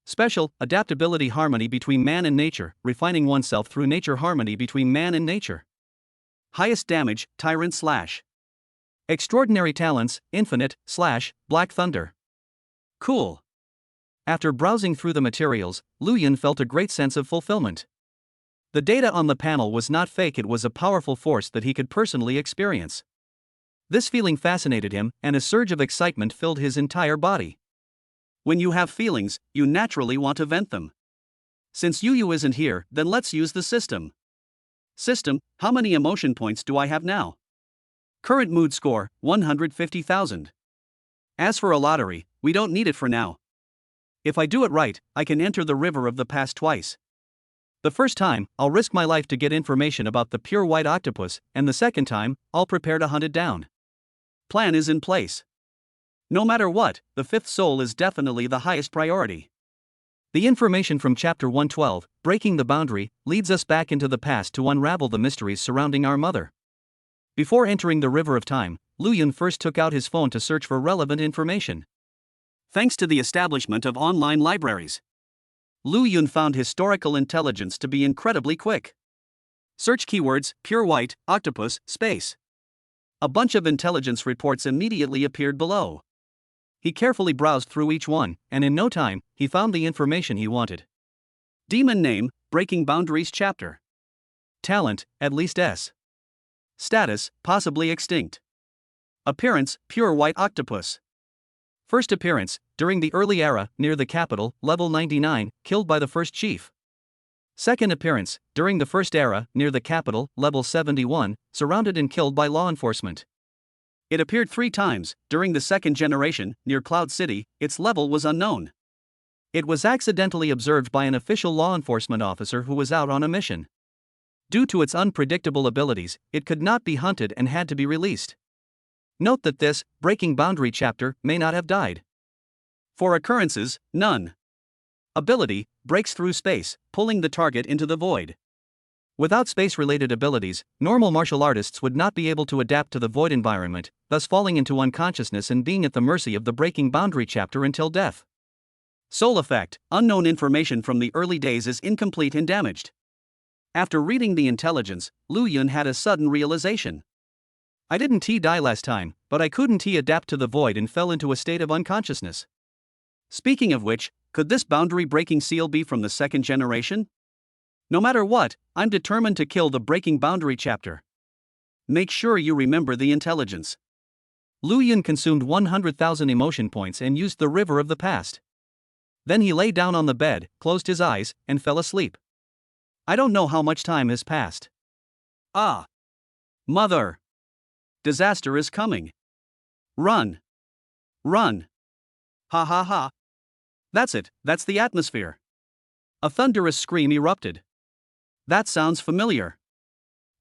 Special, Adaptability Harmony between man and nature, refining oneself through nature harmony between man and nature. Highest damage, Tyrant Slash. Extraordinary talents, Infinite, Black Thunder. Cool. After browsing through the materials, Lu Yun felt a great sense of fulfillment. The data on the panel was not fake, it was a powerful force that he could personally experience. This feeling fascinated him, and a surge of excitement filled his entire body. When you have feelings, you naturally want to vent them. Since Yu isn't here, then let's use the system. System, how many emotion points do I have now? Current mood score, 150,000. As for a lottery, we don't need it for now. If I do it right, I can enter the river of the past twice. The first time, I'll risk my life to get information about the pure white octopus, and the second time, I'll prepare to hunt it down. Plan is in place. No matter what, the fifth soul is definitely the highest priority. The information from Chapter 112, Breaking the Boundary, leads us back into the past to unravel the mysteries surrounding our mother. Before entering the river of time, Lu Yun first took out his phone to search for relevant information. Thanks to the establishment of online libraries, Lu Yun found historical intelligence to be incredibly quick. Search keywords, pure white, octopus, space. A bunch of intelligence reports immediately appeared below. He carefully browsed through each one, and in no time, he found the information he wanted. Demon name, Breaking Boundaries chapter. Talent, at least S. Status, possibly extinct. Appearance, pure white octopus. First appearance, during the early era, near the capital, level 99, killed by the first chief. Second appearance, during the first era, near the capital, level 71, surrounded and killed by law enforcement. It appeared 3 times, during the second generation, near Cloud City, its level was unknown. It was accidentally observed by an official law enforcement officer who was out on a mission. Due to its unpredictable abilities, it could not be hunted and had to be released. Note that this, breaking boundary chapter, may not have died. For occurrences, none. Ability, breaks through space, pulling the target into the void. Without space-related abilities, normal martial artists would not be able to adapt to the void environment, thus falling into unconsciousness and being at the mercy of the breaking boundary chapter until death. Soul effect, unknown information from the early days is incomplete and damaged. After reading the intelligence, Lu Yun had a sudden realization. I didn't die last time, but I couldn't adapt to the void and fell into a state of unconsciousness. Speaking of which, could this boundary-breaking seal be from the second generation? No matter what, I'm determined to kill the breaking boundary chapter. Make sure you remember the intelligence. Lu Yun consumed 100,000 emotion points and used the river of the past. Then he lay down on the bed, closed his eyes, and fell asleep. I don't know how much time has passed. Ah! Mother! Disaster is coming. Run! Run! Ha ha ha! That's it, that's the atmosphere. A thunderous scream erupted. That sounds familiar.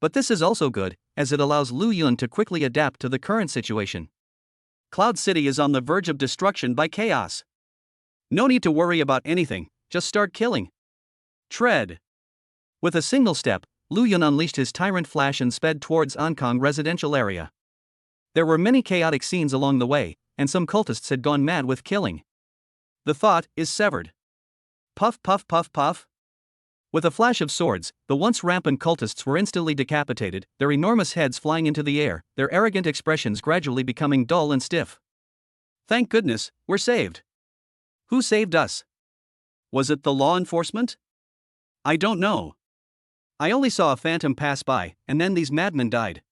But this is also good, as it allows Lu Yun to quickly adapt to the current situation. Cloud City is on the verge of destruction by chaos. No need to worry about anything, just start killing. Tread. With a single step, Lu Yun unleashed his Tyrant Flash and sped towards Ankang residential area. There were many chaotic scenes along the way, and some cultists had gone mad with killing. The thought is severed. Puff puff puff puff. With a flash of swords, the once rampant cultists were instantly decapitated, their enormous heads flying into the air, their arrogant expressions gradually becoming dull and stiff. Thank goodness, we're saved. Who saved us? Was it the law enforcement? I don't know. I only saw a phantom pass by, and then these madmen died.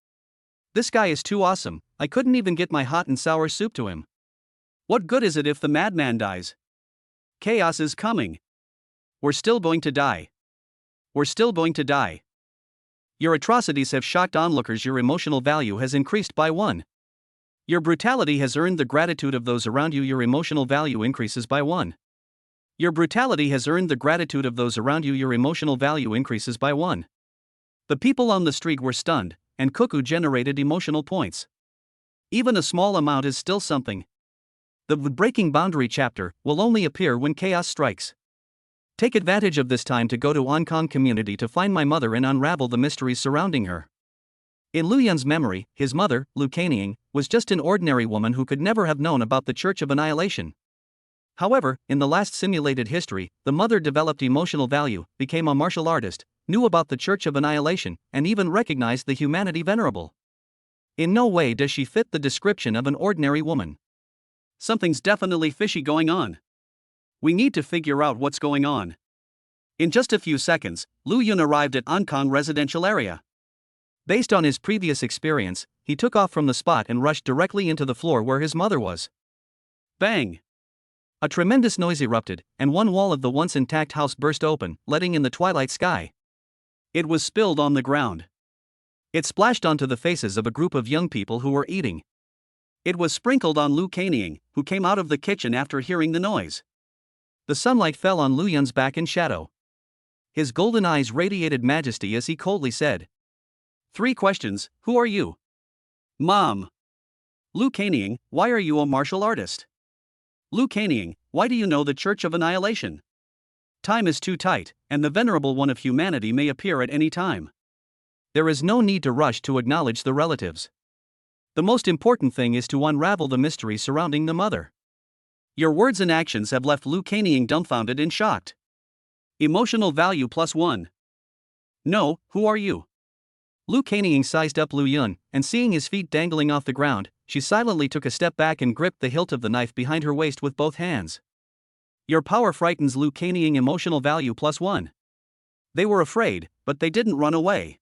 This guy is too awesome, I couldn't even get my hot and sour soup to him. What good is it if the madman dies? Chaos is coming. We're still going to die. We're still going to die. Your atrocities have shocked onlookers. Your emotional value has increased by 1. Your brutality has earned the gratitude of those around you. Your emotional value increases by 1. Your brutality has earned the gratitude of those around you. Your emotional value increases by 1. The people on the street were stunned, and Cuckoo generated emotional points. Even a small amount is still something. The breaking boundary chapter will only appear when chaos strikes. Take advantage of this time to go to Ankang community to find my mother and unravel the mysteries surrounding her. In Lu Yun's memory, his mother, Lu Kanying, was just an ordinary woman who could never have known about the Church of Annihilation. However, in the last simulated history, the mother developed emotional value, became a martial artist, knew about the Church of Annihilation, and even recognized the humanity venerable. In no way does she fit the description of an ordinary woman. Something's definitely fishy going on. We need to figure out what's going on. In just a few seconds, Lu Yun arrived at Ankang residential area. Based on his previous experience, he took off from the spot and rushed directly into the floor where his mother was. Bang! A tremendous noise erupted, and one wall of the once intact house burst open, letting in the twilight sky. It was spilled on the ground. It splashed onto the faces of a group of young people who were eating. It was sprinkled on Lu Kanying, who came out of the kitchen after hearing the noise. The sunlight fell on Lu Yun's back in shadow. His golden eyes radiated majesty as he coldly said, 3 questions, who are you? Mom. Lu Kanying, why are you a martial artist? Lu Kanying, why do you know the Church of Annihilation? Time is too tight, and the venerable one of humanity may appear at any time. There is no need to rush to acknowledge the relatives. The most important thing is to unravel the mystery surrounding the mother. Your words and actions have left Lu Kanying dumbfounded and shocked. Emotional value +1. No, who are you? Lu Kanying sized up Lu Yun, and seeing his feet dangling off the ground, she silently took a step back and gripped the hilt of the knife behind her waist with both hands. Your power frightens Lu Kanying. Emotional value +1. They were afraid, but they didn't run away.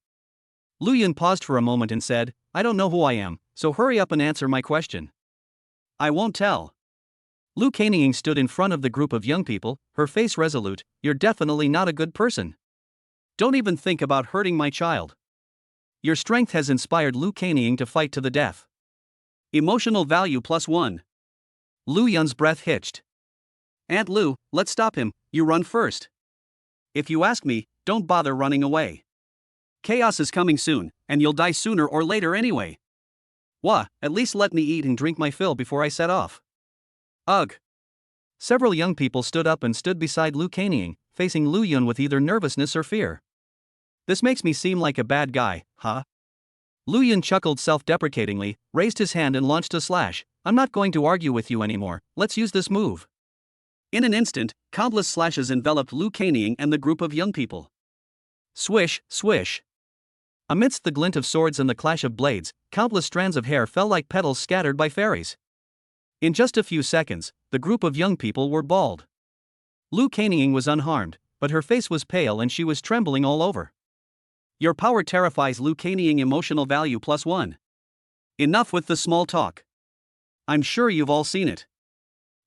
Lu Yun paused for a moment and said, I don't know who I am, so hurry up and answer my question. I won't tell. Lu Kanying stood in front of the group of young people, her face resolute. You're definitely not a good person. Don't even think about hurting my child. Your strength has inspired Lu Kanying to fight to the death. Emotional value +1. Lu Yun's breath hitched. Aunt Lu, let's stop him, you run first. If you ask me, don't bother running away. Chaos is coming soon, and you'll die sooner or later anyway. Wah, at least let me eat and drink my fill before I set off. Ugh. Several young people stood up and stood beside Lu Kanying, facing Lu Yun with either nervousness or fear. This makes me seem like a bad guy, huh? Lu Yun chuckled self-deprecatingly, raised his hand and launched a slash. I'm not going to argue with you anymore, let's use this move. In an instant, countless slashes enveloped Lu Kanying and the group of young people. Swish, swish. Amidst the glint of swords and the clash of blades, countless strands of hair fell like petals scattered by fairies. In just a few seconds, the group of young people were bald. Lu Kanying was unharmed, but her face was pale and she was trembling all over. Your power terrifies Lu Kanying. Emotional value +1. Enough with the small talk. I'm sure you've all seen it.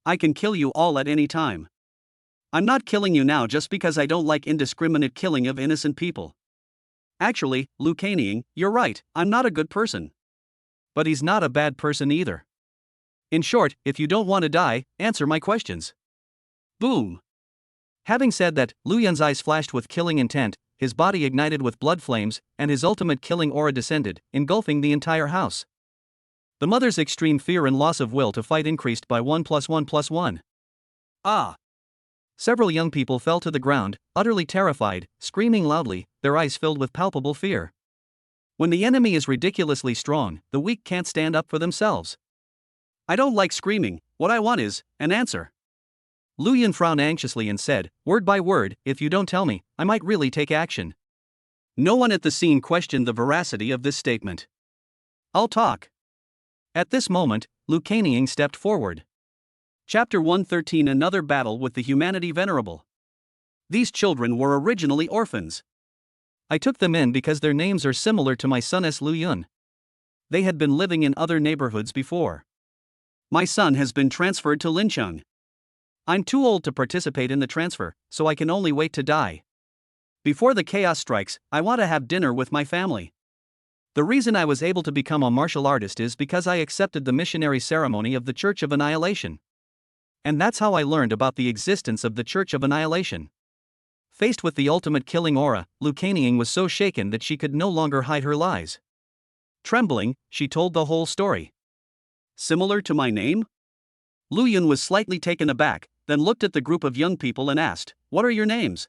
I can kill you all at any time. I'm not killing you now just because I don't like indiscriminate killing of innocent people. Actually, Lu Kanying, you're right, I'm not a good person. But he's not a bad person either. In short, if you don't want to die, answer my questions. Boom. Having said that, Lu Yun's eyes flashed with killing intent, his body ignited with blood flames, and his ultimate killing aura descended, engulfing the entire house. The mother's extreme fear and loss of will to fight increased by 1+1+1. Ah! Several young people fell to the ground, utterly terrified, screaming loudly, their eyes filled with palpable fear. When the enemy is ridiculously strong, the weak can't stand up for themselves. I don't like screaming, what I want is an answer. Lu Yun frowned anxiously and said, word by word, if you don't tell me, I might really take action. No one at the scene questioned the veracity of this statement. I'll talk. At this moment, Lu Kanying stepped forward. Chapter 113. Another battle with the humanity venerable. These children were originally orphans. I took them in because their names are similar to my son Lu Yun. They had been living in other neighborhoods before. My son has been transferred to Lincheng. I'm too old to participate in the transfer, so I can only wait to die. Before the chaos strikes, I want to have dinner with my family. The reason I was able to become a martial artist is because I accepted the missionary ceremony of the Church of Annihilation. And that's how I learned about the existence of the Church of Annihilation. Faced with the ultimate killing aura, Lu Kanying was so shaken that she could no longer hide her lies. Trembling, she told the whole story. Similar to my name? Lu Yun was slightly taken aback, then looked at the group of young people and asked, what are your names?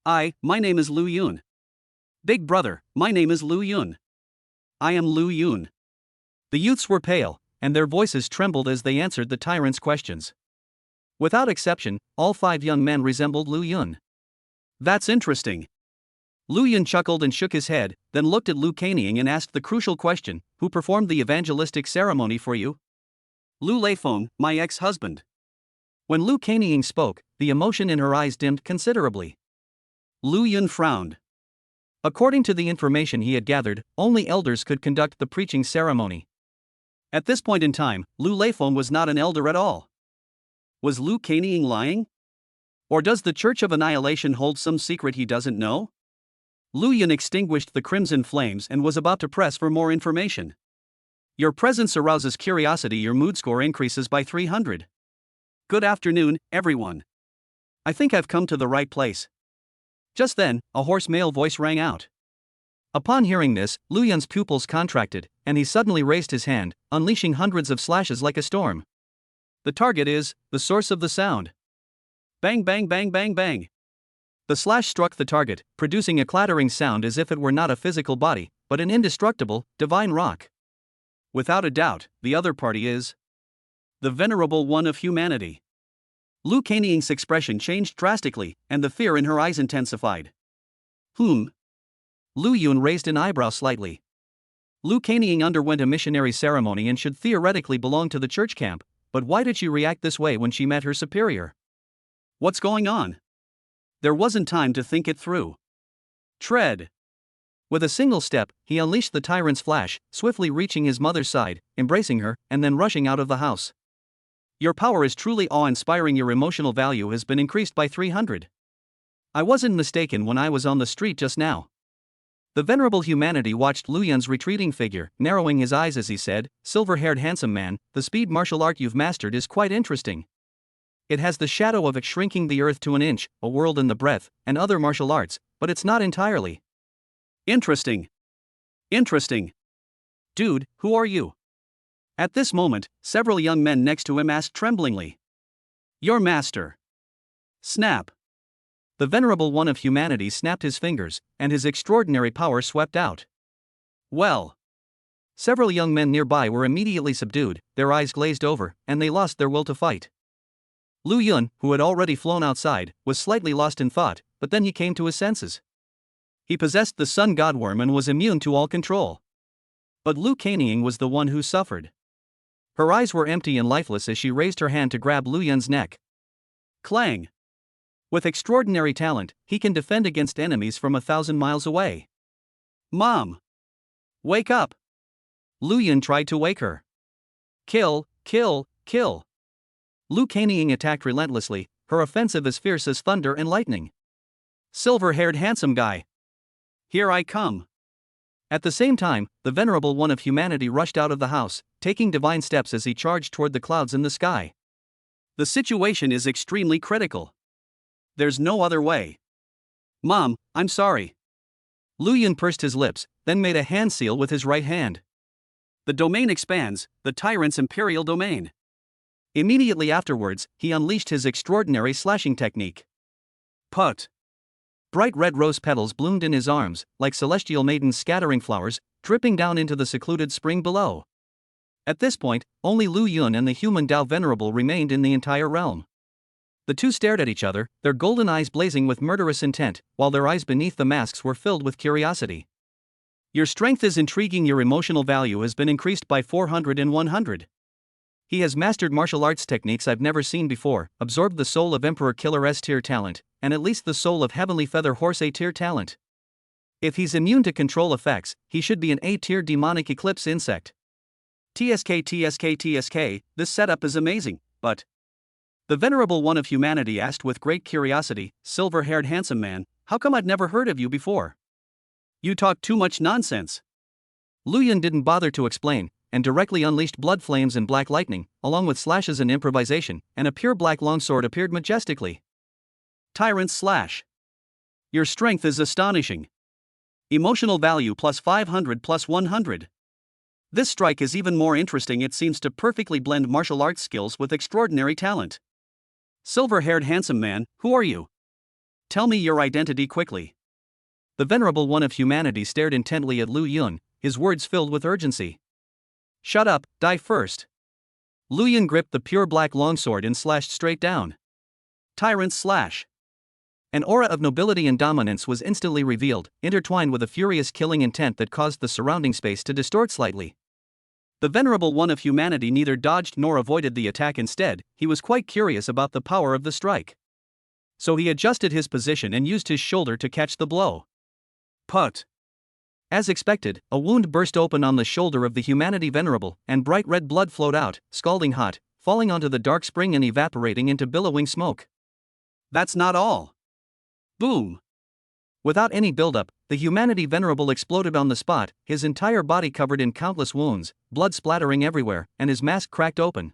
My name is Lu Yun. Big brother, my name is Lu Yun. I am Lu Yun. The youths were pale, and their voices trembled as they answered the tyrant's questions. Without exception, all 5 young men resembled Lu Yun. That's interesting. Lu Yun chuckled and shook his head, then looked at Lu Kanying and asked the crucial question, who performed the evangelistic ceremony for you? Lu Leifeng, my ex-husband. When Lu Kanying spoke, the emotion in her eyes dimmed considerably. Lu Yun frowned. According to the information he had gathered, only elders could conduct the preaching ceremony. At this point in time, Lu Leifeng was not an elder at all. Was Lu Kanying lying? Or does the Church of Annihilation hold some secret he doesn't know? Lu Yun extinguished the crimson flames and was about to press for more information. Your presence arouses curiosity. Your mood score increases by 300. Good afternoon, everyone. I think I've come to the right place. Just then, a hoarse male voice rang out. Upon hearing this, Lu Yun's pupils contracted, and he suddenly raised his hand, unleashing hundreds of slashes like a storm. The target is the source of the sound. Bang bang bang bang bang. The slash struck the target, producing a clattering sound as if it were not a physical body, but an indestructible, divine rock. Without a doubt, the other party is the venerable one of humanity. Lu Kanying's expression changed drastically, and the fear in her eyes intensified. Whom? Lu Yun raised an eyebrow slightly. Lu Kanying underwent a missionary ceremony and should theoretically belong to the church camp, but why did she react this way when she met her superior? What's going on? There wasn't time to think it through. Tread. With a single step, he unleashed the tyrant's flash, swiftly reaching his mother's side, embracing her, and then rushing out of the house. Your power is truly awe-inspiring. Your emotional value has been increased by 300. I wasn't mistaken when I was on the street just now. The venerable humanity watched Lu Yun's retreating figure, narrowing his eyes as he said, "Silver-haired handsome man, the speed martial art you've mastered is quite interesting. It has the shadow of it shrinking the earth to an inch, a world in the breath, and other martial arts, but it's not entirely." Interesting. Interesting. Dude, who are you? At this moment, several young men next to him asked tremblingly. Your master. Snap. The venerable one of humanity snapped his fingers, and his extraordinary power swept out. Well. Several young men nearby were immediately subdued, their eyes glazed over, and they lost their will to fight. Lu Yun, who had already flown outside, was slightly lost in thought, but then he came to his senses. He possessed the sun godworm and was immune to all control. But Lu Kanying was the one who suffered. Her eyes were empty and lifeless as she raised her hand to grab Lu Yun's neck. Clang. With extraordinary talent, he can defend against enemies from 1,000 miles away. Mom! Wake up! Lu Yun tried to wake her. Kill, kill, kill. Lu Kanying attacked relentlessly, her offensive as fierce as thunder and lightning. Silver-haired handsome guy. Here I come. At the same time, the venerable one of humanity rushed out of the house, taking divine steps as he charged toward the clouds in the sky. The situation is extremely critical. There's no other way. Mom, I'm sorry. Lu Yun pursed his lips, then made a hand seal with his right hand. The domain expands, the tyrant's imperial domain. Immediately afterwards, he unleashed his extraordinary slashing technique. Put. Bright red rose petals bloomed in his arms, like celestial maidens scattering flowers, dripping down into the secluded spring below. At this point, only Lu Yun and the human Tao Venerable remained in the entire realm. The two stared at each other, their golden eyes blazing with murderous intent, while their eyes beneath the masks were filled with curiosity. Your strength is intriguing. Your emotional value has been increased by 400 and 100. He has mastered martial arts techniques I've never seen before, absorbed the soul of Emperor Killer S-tier talent, and at least the soul of Heavenly Feather Horse A-tier talent. If he's immune to control effects, he should be an A-tier demonic eclipse insect. TSK, this setup is amazing, but... The venerable one of humanity asked with great curiosity, Silver-haired handsome man, how come I'd never heard of you before? You talk too much nonsense. Lu Yun didn't bother to explain, and directly unleashed blood flames and black lightning, along with slashes and improvisation, and a pure black longsword appeared majestically. Tyrant's slash. Your strength is astonishing. Emotional value plus 500 plus 100. This strike is even more interesting. It seems to perfectly blend martial arts skills with extraordinary talent. Silver-haired handsome man, who are you? Tell me your identity quickly. The venerable one of humanity stared intently at Lu Yun, his words filled with urgency. Shut up, die first. Lu Yun gripped the pure black longsword and slashed straight down. Tyrant's slash. An aura of nobility and dominance was instantly revealed, intertwined with a furious killing intent that caused the surrounding space to distort slightly. The venerable one of humanity neither dodged nor avoided the attack. Instead, he was quite curious about the power of the strike. So he adjusted his position and used his shoulder to catch the blow. Put. As expected, a wound burst open on the shoulder of the humanity venerable, and bright red blood flowed out, scalding hot, falling onto the dark spring and evaporating into billowing smoke. That's not all. Boom. Without any buildup, the humanity venerable exploded on the spot, his entire body covered in countless wounds, blood splattering everywhere, and his mask cracked open.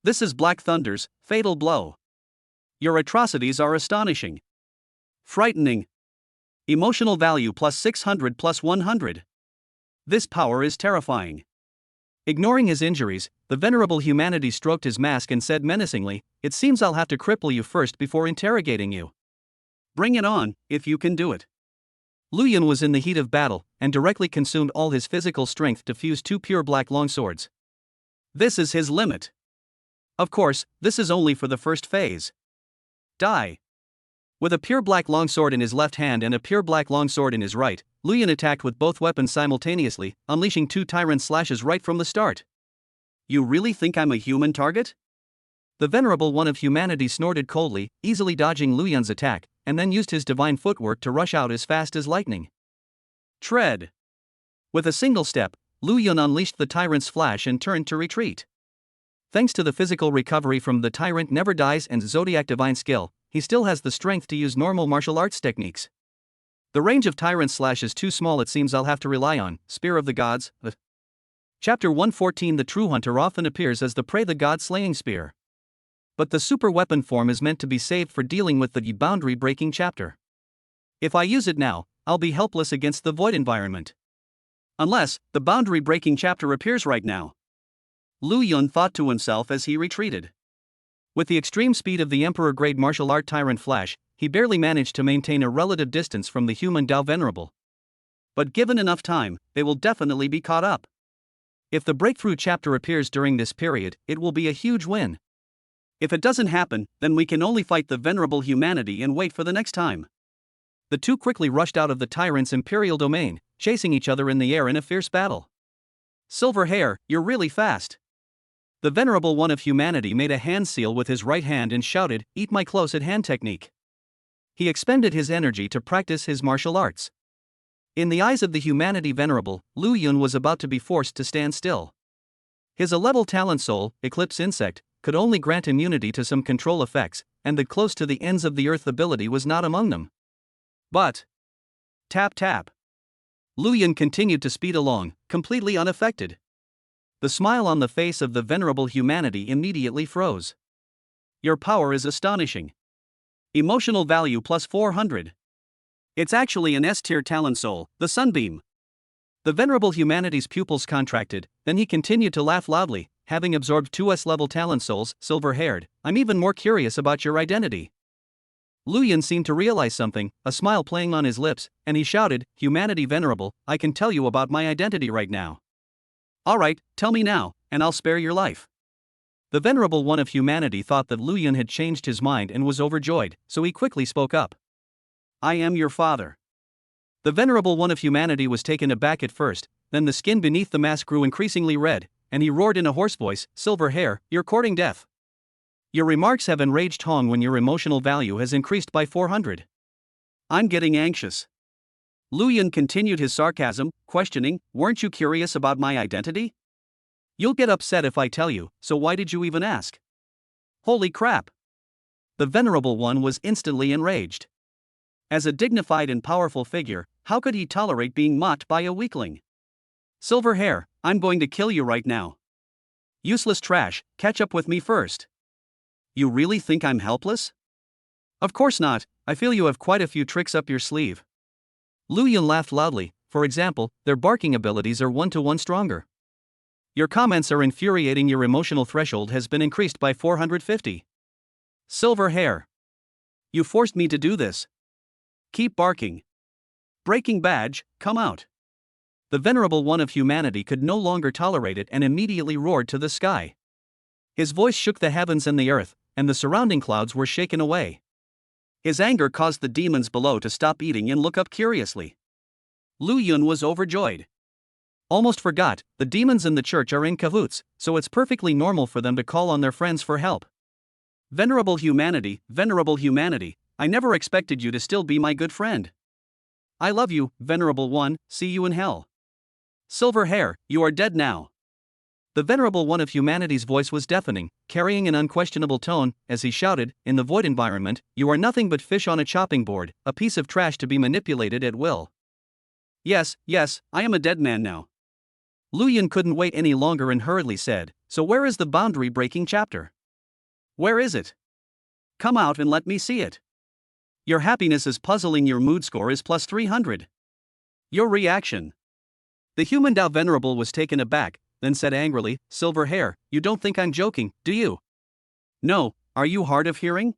This is Black Thunder's fatal blow. Your atrocities are astonishing. Frightening. Emotional value plus 600 plus 100. This power is terrifying. Ignoring his injuries, the venerable humanity stroked his mask and said menacingly, "It seems I'll have to cripple you first before interrogating you." Bring it on, if you can do it. Lu Yun was in the heat of battle, and directly consumed all his physical strength to fuse two pure black longswords. This is his limit. Of course, this is only for the first phase. Die. With a pure black longsword in his left hand and a pure black longsword in his right, Lu Yun attacked with both weapons simultaneously, unleashing two tyrant slashes right from the start. You really think I'm a human target? The venerable one of humanity snorted coldly, easily dodging Lu Yun's attack, and then used his divine footwork to rush out as fast as lightning. Tread. With a single step, Lu Yun unleashed the tyrant's flash and turned to retreat. Thanks to the physical recovery from the Tyrant Never Dies and Zodiac Divine Skill, he still has the strength to use normal martial arts techniques. The range of Tyrant's slash is too small, it seems I'll have to rely on Spear of the Gods. Chapter 114. The True Hunter often appears as the Prey the God Slaying Spear. But the super weapon form is meant to be saved for dealing with the boundary breaking chapter. If I use it now, I'll be helpless against the void environment. Unless the boundary breaking chapter appears right now. Lu Yun thought to himself as he retreated. With the extreme speed of the Emperor-grade martial art Tyrant Flash, he barely managed to maintain a relative distance from the human Dao Venerable. But given enough time, they will definitely be caught up. If the breakthrough chapter appears during this period, it will be a huge win. If it doesn't happen, then we can only fight the venerable humanity and wait for the next time. The two quickly rushed out of the tyrant's imperial domain, chasing each other in the air in a fierce battle. Silver Hair, you're really fast. The Venerable One of Humanity made a hand seal with his right hand and shouted, "Eat my close-at-hand technique." He expended his energy to practice his martial arts. In the eyes of the Humanity Venerable, Lu Yun was about to be forced to stand still. His A-level talent soul, Eclipse Insect, could only grant immunity to some control effects, and the close to the ends of the earth ability was not among them. But tap tap. Lu Yun continued to speed along, completely unaffected. The smile on the face of the venerable humanity immediately froze. Your power is astonishing. Emotional value plus 400. It's actually an S-tier talent soul, the Sunbeam. The venerable humanity's pupils contracted, then he continued to laugh loudly, having absorbed 2 S-level talent souls, silver-haired. I'm even more curious about your identity. Lu Yun seemed to realize something, a smile playing on his lips, and he shouted, Humanity Venerable, I can tell you about my identity right now. Alright, tell me now, and I'll spare your life. The Venerable One of Humanity thought that Lu Yun had changed his mind and was overjoyed, so he quickly spoke up. I am your father. The Venerable One of Humanity was taken aback at first, then the skin beneath the mask grew increasingly red, and he roared in a hoarse voice, Silver Hair, you're courting death. Your remarks have enraged Hong when your emotional value has increased by 400. I'm getting anxious. Lu Yun continued his sarcasm, questioning, weren't you curious about my identity? You'll get upset if I tell you, so why did you even ask? Holy crap! The Venerable One was instantly enraged. As a dignified and powerful figure, how could he tolerate being mocked by a weakling? Silver Hair, I'm going to kill you right now. Useless trash, catch up with me first. You really think I'm helpless? Of course not, I feel you have quite a few tricks up your sleeve. Lu Yun laughed loudly, for example, their barking abilities are 1-to-1 stronger. Your comments are infuriating, your emotional threshold has been increased by 450. Silver Hair. You forced me to do this. Keep barking. Breaking badge, come out. The Venerable One of Humanity could no longer tolerate it and immediately roared to the sky. His voice shook the heavens and the earth, and the surrounding clouds were shaken away. His anger caused the demons below to stop eating and look up curiously. Lu Yun was overjoyed. Almost forgot, the demons in the church are in cahoots, so it's perfectly normal for them to call on their friends for help. Venerable Humanity, I never expected you to still be my good friend. I love you, Venerable One, see you in hell. Silver Hair, you are dead now. The Venerable One of Humanity's voice was deafening, carrying an unquestionable tone, as he shouted, in the void environment, you are nothing but fish on a chopping board, a piece of trash to be manipulated at will. Yes, I am a dead man now. Lu Yun couldn't wait any longer and hurriedly said, so where is the boundary-breaking chapter? Where is it? Come out and let me see it. Your happiness is puzzling, your mood score is plus 300. Your reaction. The human Dao Venerable was taken aback, then said angrily, Silver Hair, you don't think I'm joking, do you? No, are you hard of hearing?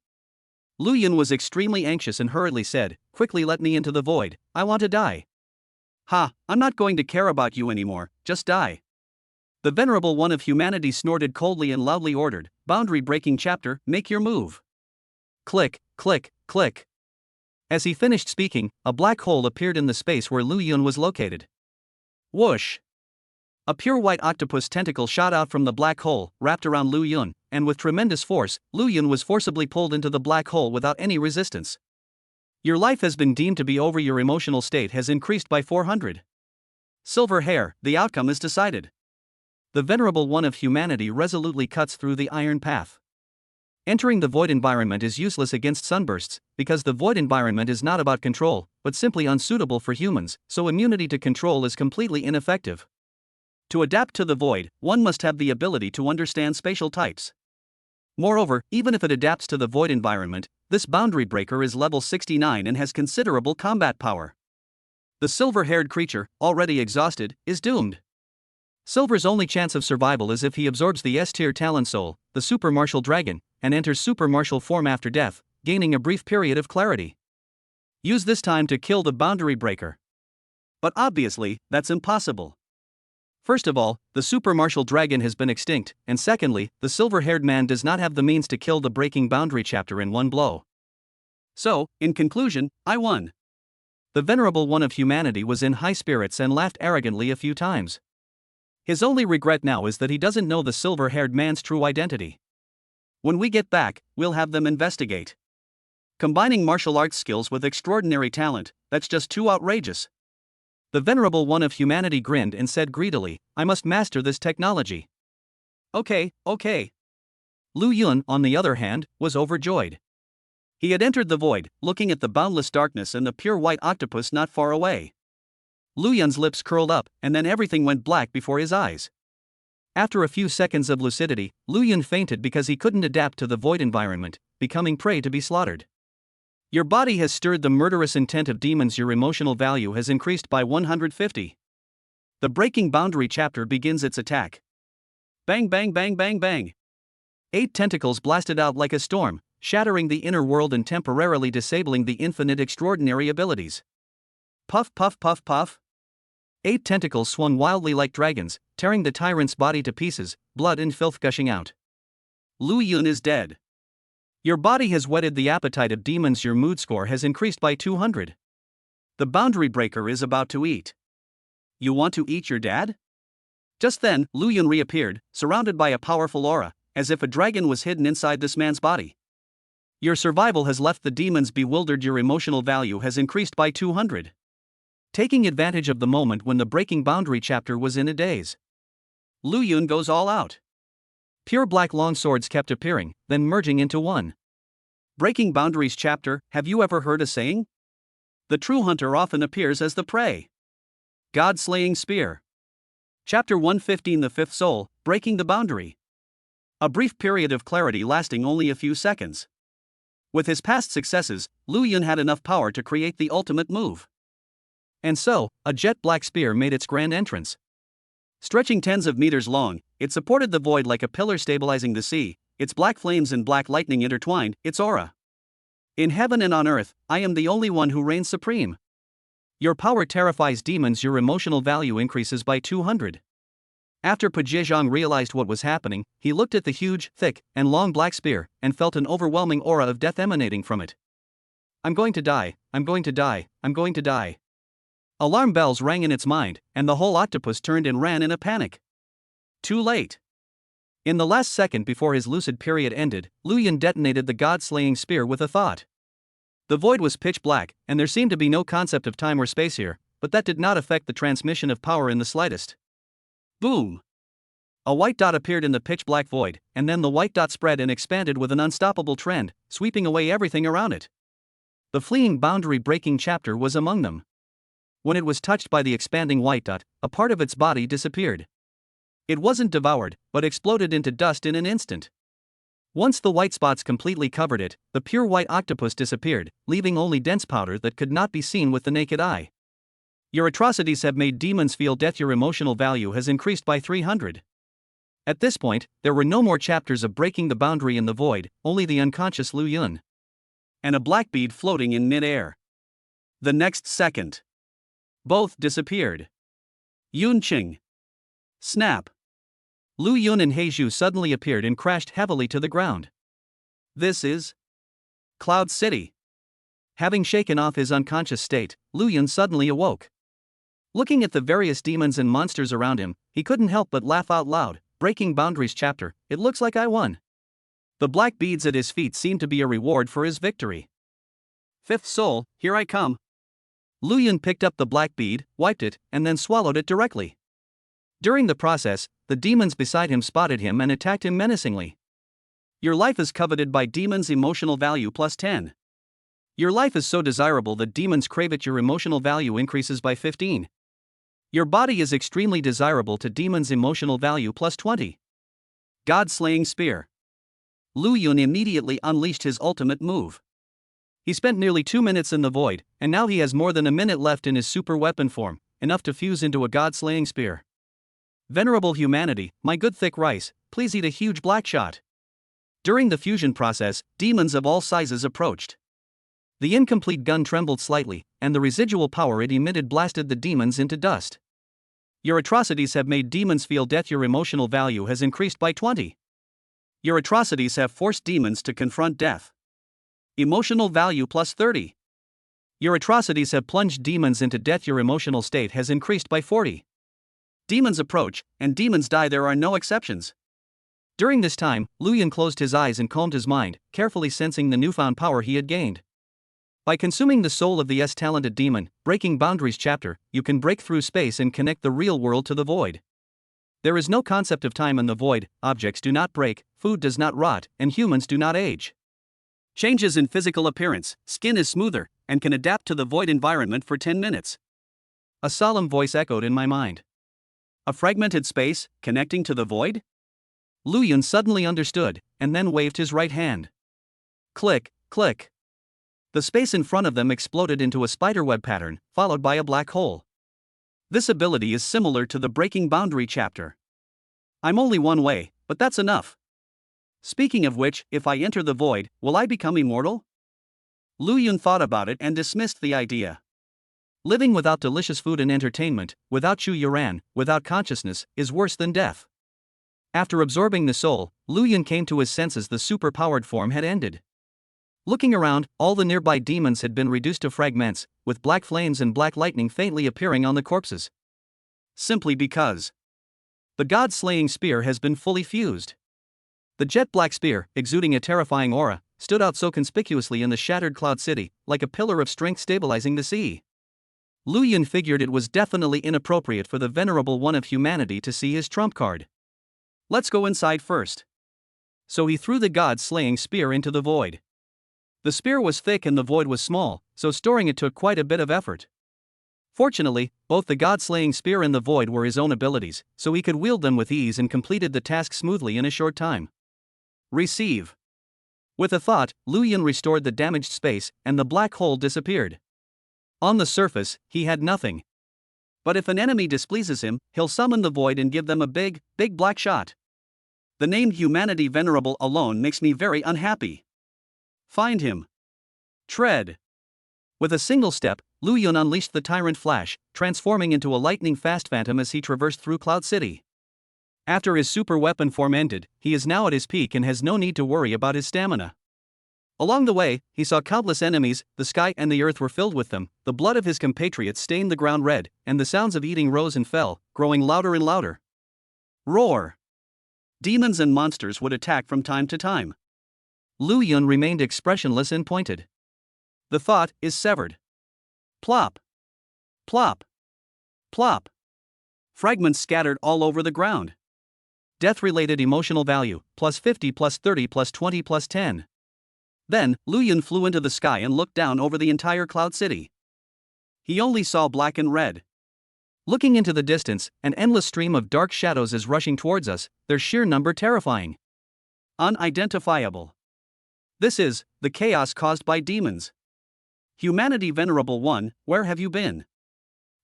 Lu Yun was extremely anxious and hurriedly said, quickly let me into the void, I want to die. Ha, I'm not going to care about you anymore, just die. The Venerable One of Humanity snorted coldly and loudly ordered, boundary-breaking chapter, make your move. Click, click, click. As he finished speaking, a black hole appeared in the space where Lu Yun was located. Whoosh! A pure white octopus tentacle shot out from the black hole, wrapped around Lu Yun, and with tremendous force, Lu Yun was forcibly pulled into the black hole without any resistance. Your life has been deemed to be over. Your emotional state has increased by 400. Silver hair, the outcome is decided. The venerable one of humanity resolutely cuts through the iron path. Entering the void environment is useless against sunbursts, because the void environment is not about control, but simply unsuitable for humans, so immunity to control is completely ineffective. To adapt to the void, one must have the ability to understand spatial types. Moreover, even if it adapts to the void environment, this boundary breaker is level 69 and has considerable combat power. The silver-haired creature, already exhausted, is doomed. Silver's only chance of survival is if he absorbs the S-tier Talon Soul, the Super Martial Dragon, and enters Super Martial form after death, gaining a brief period of clarity. Use this time to kill the boundary breaker. But obviously, that's impossible. First of all, the Super Martial Dragon has been extinct, and secondly, the silver-haired man does not have the means to kill the breaking boundary chapter in one blow. So, in conclusion, I won. The venerable one of humanity was in high spirits and laughed arrogantly a few times. His only regret now is that he doesn't know the silver-haired man's true identity. When we get back, we'll have them investigate. Combining martial arts skills with extraordinary talent, that's just too outrageous. The venerable one of humanity grinned and said greedily, I must master this technology. Okay. Lu Yun, on the other hand, was overjoyed. He had entered the void, looking at the boundless darkness and the pure white octopus not far away. Lu Yun's lips curled up, and then everything went black before his eyes. After a few seconds of lucidity, Lu Yun fainted because he couldn't adapt to the void environment, becoming prey to be slaughtered. Your body has stirred the murderous intent of demons. Your emotional value has increased by 150. The breaking boundary chapter begins its attack. Bang bang bang bang bang. 8 tentacles blasted out like a storm, shattering the inner world and temporarily disabling the infinite extraordinary abilities. Puff puff puff puff. 8 tentacles swung wildly like dragons, tearing the tyrant's body to pieces, blood and filth gushing out. Lu Yun is dead. Your body has whetted the appetite of demons. Your mood score has increased by 200. The boundary breaker is about to eat. You want to eat your dad? Just then, Lu Yun reappeared, surrounded by a powerful aura, as if a dragon was hidden inside this man's body. Your survival has left the demons bewildered. Your emotional value has increased by 200. Taking advantage of the moment when the breaking boundary chapter was in a daze, Lu Yun goes all out. Pure black longswords kept appearing, then merging into one. Breaking boundaries chapter, have you ever heard a saying? The true hunter often appears as the prey. God-slaying spear. Chapter 115. The fifth soul, breaking the boundary. A brief period of clarity lasting only a few seconds. With his past successes, Lu Yun had enough power to create the ultimate move. And so, a jet black spear made its grand entrance. Stretching tens of meters long, it supported the void like a pillar stabilizing the sea, its black flames and black lightning intertwined, its aura. In heaven and on earth, I am the only one who reigns supreme. Your power terrifies demons. Your emotional value increases by 200. After Pa Zhejiang realized what was happening, he looked at the huge, thick, and long black spear, and felt an overwhelming aura of death emanating from it. I'm going to die, I'm going to die, I'm going to die. Alarm bells rang in its mind, and the whole octopus turned and ran in a panic. Too late. In the last second before his lucid period ended, Lu Yun detonated the god-slaying spear with a thought. The void was pitch black, and there seemed to be no concept of time or space here, but that did not affect the transmission of power in the slightest. Boom! A white dot appeared in the pitch-black void, and then the white dot spread and expanded with an unstoppable trend, sweeping away everything around it. The fleeing boundary-breaking chapter was among them. When it was touched by the expanding white dot, a part of its body disappeared. It wasn't devoured, but exploded into dust in an instant. Once the white spots completely covered it, the pure white octopus disappeared, leaving only dense powder that could not be seen with the naked eye. Your atrocities have made demons feel death. Your emotional value has increased by 300. At this point, there were no more chapters of breaking the boundary in the void, only the unconscious Lu Yun. And a black bead floating in mid-air. The next second, both disappeared. Yun Qing. Snap. Lu Yun and Heizhu suddenly appeared and crashed heavily to the ground. This is Cloud City. Having shaken off his unconscious state, Lu Yun suddenly awoke. Looking at the various demons and monsters around him, he couldn't help but laugh out loud. Breaking boundaries chapter, it looks like I won. The black beads at his feet seemed to be a reward for his victory. Fifth soul, here I come. Lu Yun picked up the black bead, wiped it, and then swallowed it directly. During the process, the demons beside him spotted him and attacked him menacingly. Your life is coveted by demons, emotional value plus 10. Your life is so desirable that demons crave it, your emotional value increases by 15. Your body is extremely desirable to demons, emotional value plus 20. God-slaying spear. Lu Yun immediately unleashed his ultimate move. He spent nearly 2 minutes in the void, and now he has more than a minute left in his super weapon form, enough to fuse into a god-slaying spear. Venerable humanity, my good thick rice, please eat a huge black shot. During the fusion process, demons of all sizes approached. The incomplete gun trembled slightly, and the residual power it emitted blasted the demons into dust. Your atrocities have made demons feel death. Your emotional value has increased by 20. Your atrocities have forced demons to confront death. Emotional value plus 30. Your atrocities have plunged demons into death. Your emotional state has increased by 40. Demons approach, and demons die. There are no exceptions. During this time, Lu Yun closed his eyes and calmed his mind, carefully sensing the newfound power he had gained. By consuming the soul of the talented demon, Breaking Boundaries chapter, you can break through space and connect the real world to the void. There is no concept of time in the void, objects do not break, food does not rot, and humans do not age. Changes in physical appearance, skin is smoother, and can adapt to the void environment for 10 minutes. A solemn voice echoed in my mind. A fragmented space, connecting to the void? Lu Yun suddenly understood, and then waved his right hand. Click, click. The space in front of them exploded into a spiderweb pattern, followed by a black hole. This ability is similar to the Breaking Boundary chapter. I'm only one way, but that's enough. Speaking of which, if I enter the void, will I become immortal? Lu Yun thought about it and dismissed the idea. Living without delicious food and entertainment, without Chu Yuran, without consciousness, is worse than death. After absorbing the soul, Lu Yun came to his senses. The super-powered form had ended. Looking around, all the nearby demons had been reduced to fragments, with black flames and black lightning faintly appearing on the corpses. Simply because the god-slaying spear has been fully fused. The jet-black spear, exuding a terrifying aura, stood out so conspicuously in the shattered cloud city, like a pillar of strength stabilizing the sea. Lu Yun figured it was definitely inappropriate for the venerable one of humanity to see his trump card. Let's go inside first. So he threw the god-slaying spear into the void. The spear was thick and the void was small, so storing it took quite a bit of effort. Fortunately, both the god-slaying spear and the void were his own abilities, so he could wield them with ease and completed the task smoothly in a short time. Receive. With a thought, Lu Yun restored the damaged space, and the black hole disappeared. On the surface, he had nothing. But if an enemy displeases him, he'll summon the void and give them a big black shot. The name Humanity Venerable alone makes me very unhappy. Find him. Tread. With a single step, Lu Yun unleashed the Tyrant Flash, transforming into a lightning-fast phantom as he traversed through Cloud City. After his super weapon form ended, he is now at his peak and has no need to worry about his stamina. Along the way, he saw countless enemies, the sky and the earth were filled with them, the blood of his compatriots stained the ground red, and the sounds of eating rose and fell, growing louder and louder. Roar. Demons and monsters would attack from time to time. Lu Yun remained expressionless and pointed. The thought is severed. Plop. Plop. Plop. Fragments scattered all over the ground. Death-related emotional value, plus 50 plus 30 plus 20 plus 10. Then, Lu Yun flew into the sky and looked down over the entire Cloud City. He only saw black and red. Looking into the distance, an endless stream of dark shadows is rushing towards us, their sheer number terrifying. Unidentifiable. This is the chaos caused by demons. Humanity Venerable One, where have you been?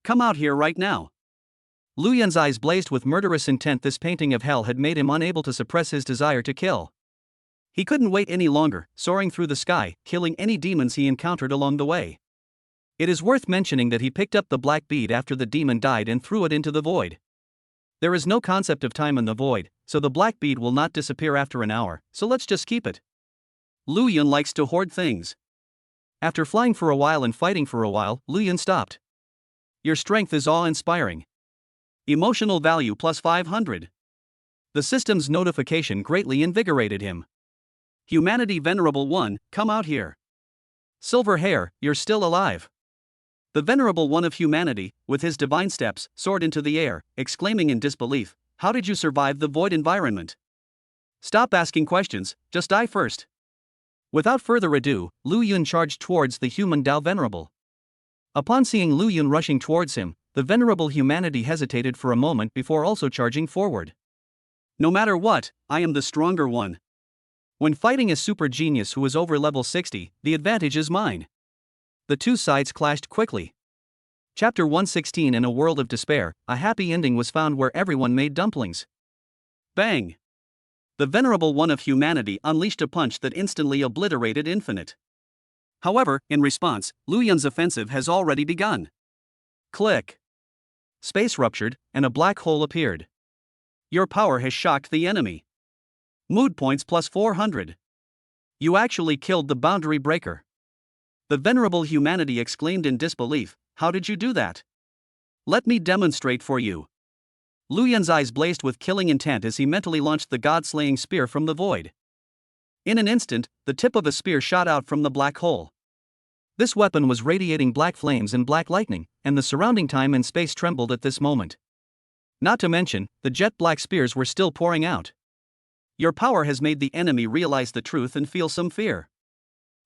Come out here right now. Lu Yun's eyes blazed with murderous intent. This painting of hell had made him unable to suppress his desire to kill. He couldn't wait any longer, soaring through the sky, killing any demons he encountered along the way. It is worth mentioning that he picked up the black bead after the demon died and threw it into the void. There is no concept of time in the void, so the black bead will not disappear after an hour, so let's just keep it. Lu Yun likes to hoard things. After flying for a while and fighting for a while, Lu Yun stopped. Your strength is awe-inspiring. Emotional value plus 500. The system's notification greatly invigorated him. Humanity Venerable One, come out here. Silver hair, you're still alive. The Venerable One of Humanity, with his divine steps, soared into the air, exclaiming in disbelief, "How did you survive the void environment? Stop asking questions, just die first." Without further ado, Lu Yun charged towards the human Tao Venerable. Upon seeing Lu Yun rushing towards him, the Venerable Humanity hesitated for a moment before also charging forward. "No matter what, I am the stronger one. When fighting a super genius who is over level 60, the advantage is mine." The two sides clashed quickly. Chapter 116. In a world of despair, a happy ending was found where everyone made dumplings. Bang! The Venerable One of Humanity unleashed a punch that instantly obliterated Infinite. However, in response, Lu Yun's offensive has already begun. Click! Space ruptured, and a black hole appeared. Your power has shocked the enemy. Mood points plus 400. You actually killed the boundary breaker. The Venerable Humanity exclaimed in disbelief, "How did you do that?" "Let me demonstrate for you." Lu Yun's eyes blazed with killing intent as he mentally launched the god-slaying spear from the void. In an instant, the tip of a spear shot out from the black hole. This weapon was radiating black flames and black lightning, and the surrounding time and space trembled at this moment. Not to mention, the jet black spears were still pouring out. Your power has made the enemy realize the truth and feel some fear.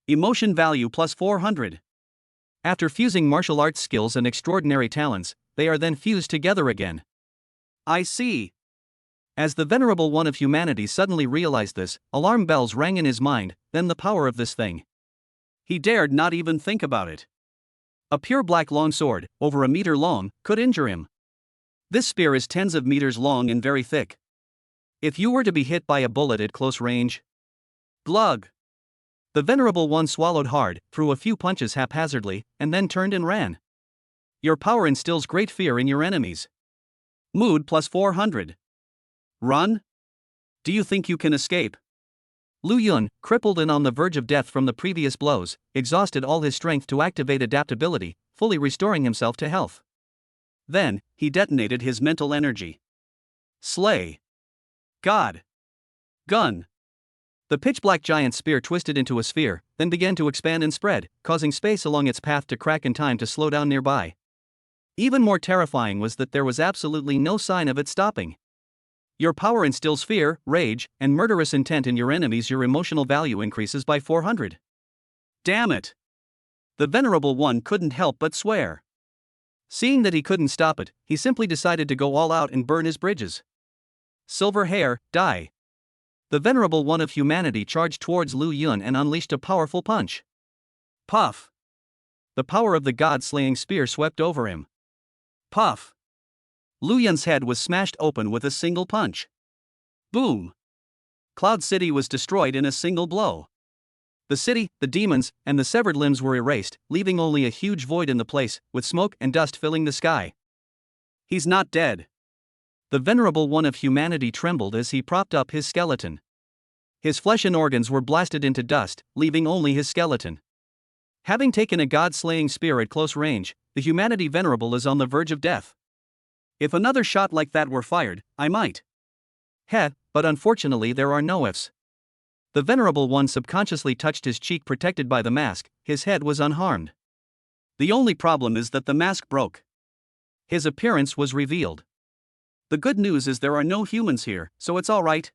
Emotion value plus 400. After fusing martial arts skills and extraordinary talents, they are then fused together again. I see. As the Venerable One of Humanity suddenly realized this, alarm bells rang in his mind, then the power of this thing. He dared not even think about it. A pure black long sword, over a meter long, could injure him. This spear is tens of meters long and very thick. If you were to be hit by a bullet at close range. Glug! The Venerable One swallowed hard, threw a few punches haphazardly, and then turned and ran. Your power instills great fear in your enemies. Mood plus 400. Run? Do you think you can escape? Lu Yun, crippled and on the verge of death from the previous blows, exhausted all his strength to activate adaptability, fully restoring himself to health. Then, he detonated his mental energy. Slay. God. Gun. The pitch-black giant spear twisted into a sphere, then began to expand and spread, causing space along its path to crack and time to slow down nearby. Even more terrifying was that there was absolutely no sign of it stopping. Your power instills fear, rage, and murderous intent in your enemies. Your emotional value increases by 400. Damn it! The Venerable One couldn't help but swear. Seeing that he couldn't stop it, he simply decided to go all out and burn his bridges. Silver hair, die. The Venerable One of Humanity charged towards Lu Yun and unleashed a powerful punch. Puff! The power of the god-slaying spear swept over him. Puff! Lu Yun's head was smashed open with a single punch. Boom! Cloud City was destroyed in a single blow. The city, the demons, and the severed limbs were erased, leaving only a huge void in the place, with smoke and dust filling the sky. He's not dead. The Venerable One of Humanity trembled as he propped up his skeleton. His flesh and organs were blasted into dust, leaving only his skeleton. Having taken a god-slaying spear at close range, the Humanity Venerable is on the verge of death. If another shot like that were fired, I might. But unfortunately there are no ifs. The Venerable One subconsciously touched his cheek protected by the mask, his head was unharmed. The only problem is that the mask broke. His appearance was revealed. The good news is there are no humans here, so it's alright.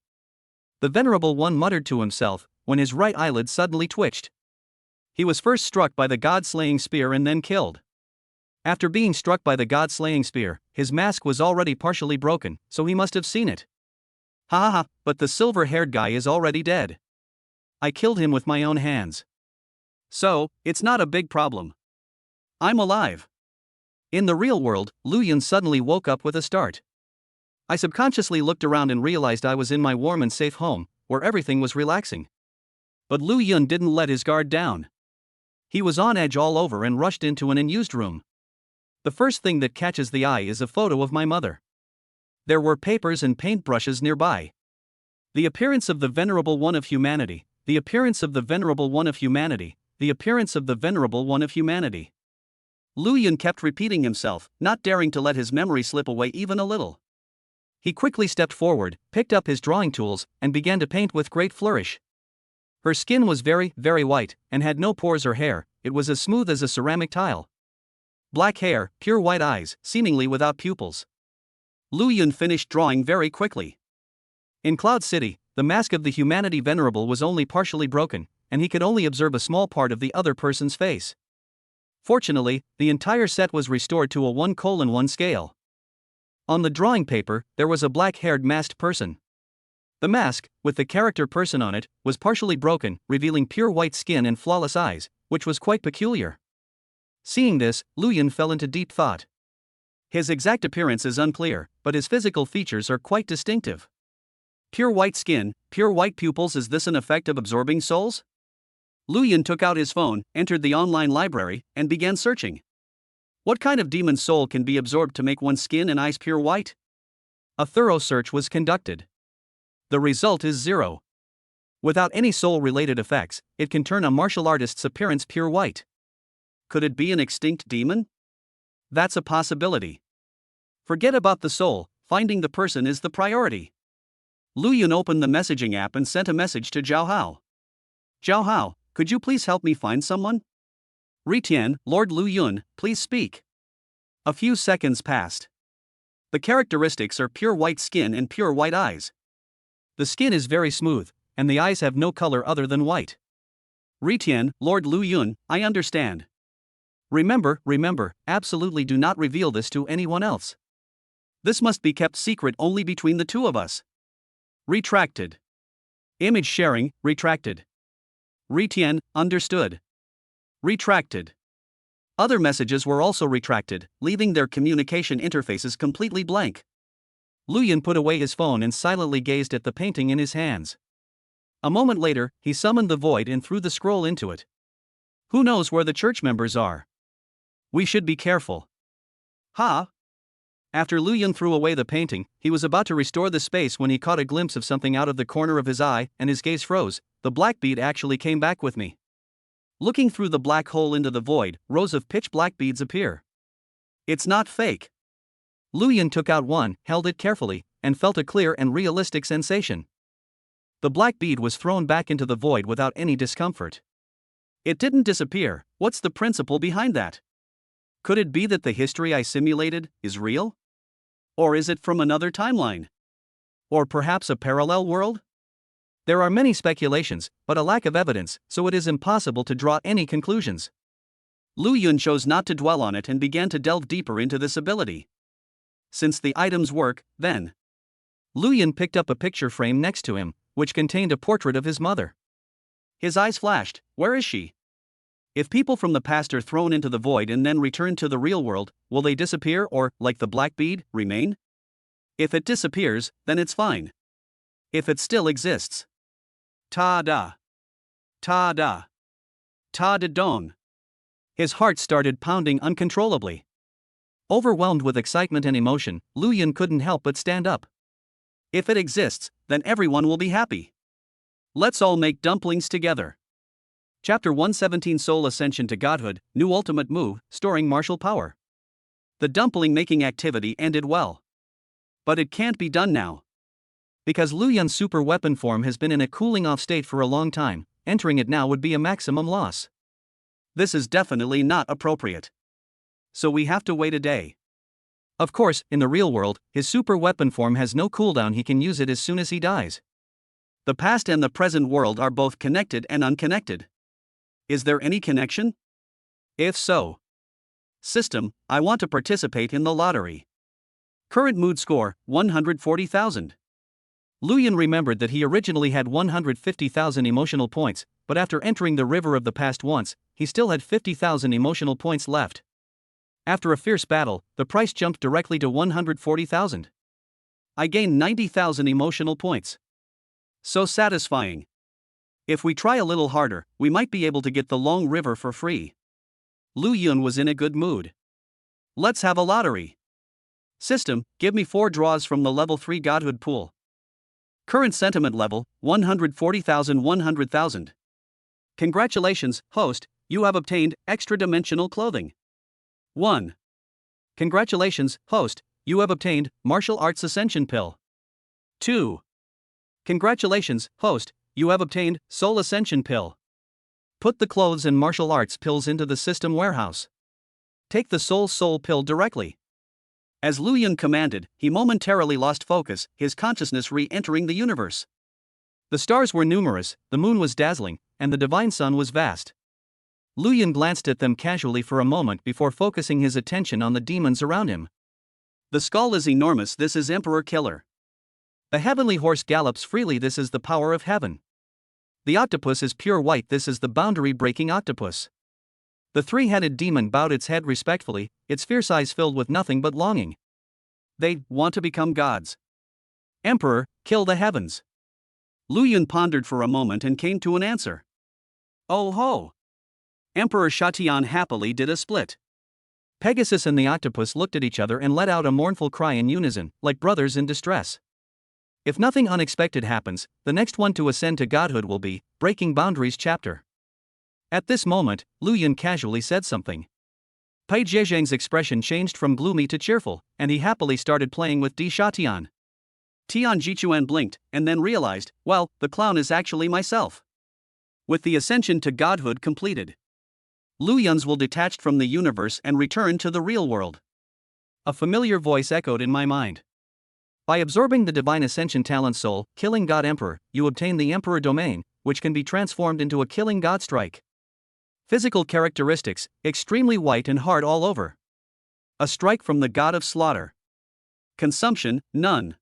The Venerable One muttered to himself, when his right eyelid suddenly twitched. He was first struck by the god-slaying spear and then killed. After being struck by the god-slaying spear, his mask was already partially broken, so he must have seen it. But the silver-haired guy is already dead. I killed him with my own hands. So, it's not a big problem. I'm alive. In the real world, Lu Yun suddenly woke up with a start. I subconsciously looked around and realized I was in my warm and safe home, where everything was relaxing. But Lu Yun didn't let his guard down. He was on edge all over and rushed into an unused room. The first thing that catches the eye is a photo of my mother. There were papers and paintbrushes nearby. The appearance of the Venerable One of Humanity, the appearance of the Venerable One of Humanity, the appearance of the Venerable One of Humanity. Lu Yun kept repeating himself, not daring to let his memory slip away even a little. He quickly stepped forward, picked up his drawing tools, and began to paint with great flourish. Her skin was very, very white, and had no pores or hair, it was as smooth as a ceramic tile. Black hair, pure white eyes, seemingly without pupils. Lu Yun finished drawing very quickly. In Cloud City, the mask of the humanity venerable was only partially broken, and he could only observe a small part of the other person's face. Fortunately, the entire set was restored to a 1:1 scale. On the drawing paper, there was a black-haired masked person. The mask, with the character person on it, was partially broken, revealing pure white skin and flawless eyes, which was quite peculiar. Seeing this, Lu Yun fell into deep thought. His exact appearance is unclear, but his physical features are quite distinctive. Pure white skin, pure white pupils. Is this an effect of absorbing souls? Lu Yun took out his phone, entered the online library, and began searching. What kind of demon soul can be absorbed to make one's skin and eyes pure white? A thorough search was conducted. The result is 0. Without any soul-related effects, it can turn a martial artist's appearance pure white. Could it be an extinct demon? That's a possibility. Forget about the soul, finding the person is the priority. Lu Yun opened the messaging app and sent a message to Zhao Hao. Zhao Hao, could you please help me find someone? Ritian, Lord Lu Yun, please speak. A few seconds passed. The characteristics are pure white skin and pure white eyes. The skin is very smooth, and the eyes have no color other than white. Ritian, Lord Lu Yun, I understand. Remember, absolutely do not reveal this to anyone else. This must be kept secret only between the two of us. Retracted. Image sharing, retracted. Ritian, understood. Retracted. Other messages were also retracted, leaving their communication interfaces completely blank. Lu Yun put away his phone and silently gazed at the painting in his hands. A moment later, he summoned the void and threw the scroll into it. Who knows where the church members are? We should be careful. Ha! After Lu Yun threw away the painting, he was about to restore the space when he caught a glimpse of something out of the corner of his eye, and his gaze froze. The black bead actually came back with me. Looking through the black hole into the void, rows of pitch black beads appear. It's not fake. Lu Yun took out one, held it carefully, and felt a clear and realistic sensation. The black bead was thrown back into the void without any discomfort. It didn't disappear. What's the principle behind that? Could it be that the history I simulated is real? Or is it from another timeline? Or perhaps a parallel world? There are many speculations, but a lack of evidence, so it is impossible to draw any conclusions. Lu Yun chose not to dwell on it and began to delve deeper into this ability. Since the items work, then. Lu Yun picked up a picture frame next to him, which contained a portrait of his mother. His eyes flashed. Where is she? If people from the past are thrown into the void and then return to the real world, will they disappear or, like the black bead, remain? If it disappears, then it's fine. If it still exists. Ta-da. Ta-da. Ta-da-dong. His heart started pounding uncontrollably. Overwhelmed with excitement and emotion, Lu Yun couldn't help but stand up. If it exists, then everyone will be happy. Let's all make dumplings together. Chapter 117 Soul Ascension to Godhood, New Ultimate Move, storing martial power. The dumpling making activity ended well. But it can't be done now. Because Lu Yun's super weapon form has been in a cooling off state for a long time, entering it now would be a maximum loss. This is definitely not appropriate. So we have to wait a day. Of course, in the real world, his super weapon form has no cooldown, he can use it as soon as he dies. The past and the present world are both connected and unconnected. Is there any connection? If so. System, I want to participate in the lottery. Current mood score, 140,000. Lu Yun remembered that he originally had 150,000 emotional points, but after entering the river of the past once, he still had 50,000 emotional points left. After a fierce battle, the price jumped directly to 140,000. I gained 90,000 emotional points. So satisfying. If we try a little harder, we might be able to get the long river for free. Lu Yun was in a good mood. Let's have a lottery. System, give me 4 draws from the level 3 Godhood pool. Current sentiment level, 140,000 100,000. Congratulations, host, you have obtained extra-dimensional clothing. 1. Congratulations, host, you have obtained Martial Arts Ascension Pill. 2. Congratulations, host, you have obtained Soul Ascension Pill. Put the clothes and martial arts pills into the system warehouse. Take the soul pill directly. As Lu Yun commanded, he momentarily lost focus, his consciousness re-entering the universe. The stars were numerous, the moon was dazzling, and the divine sun was vast. Lu Yun glanced at them casually for a moment before focusing his attention on the demons around him. The skull is enormous, this is Emperor Killer. A heavenly horse gallops freely, this is the power of heaven. The octopus is pure white, this is the boundary-breaking octopus. The three-headed demon bowed its head respectfully, its fierce eyes filled with nothing but longing. They want to become gods. Emperor, kill the heavens. Lu Yun pondered for a moment and came to an answer. Oh ho! Emperor Shatian happily did a split. Pegasus and the octopus looked at each other and let out a mournful cry in unison, like brothers in distress. If nothing unexpected happens, the next one to ascend to godhood will be Breaking Boundaries chapter. At this moment, Lu Yun casually said something. Pai Zhejiang's expression changed from gloomy to cheerful, and he happily started playing with Di Shatian. Tian Jichuan blinked, and then realized, well, the clown is actually myself. With the ascension to godhood completed, Lu Yun's will detached from the universe and returned to the real world. A familiar voice echoed in my mind. By absorbing the divine ascension talent soul, killing God Emperor, you obtain the Emperor domain, which can be transformed into a killing God strike. Physical characteristics, extremely white and hard all over. A strike from the god of slaughter. Consumption, none.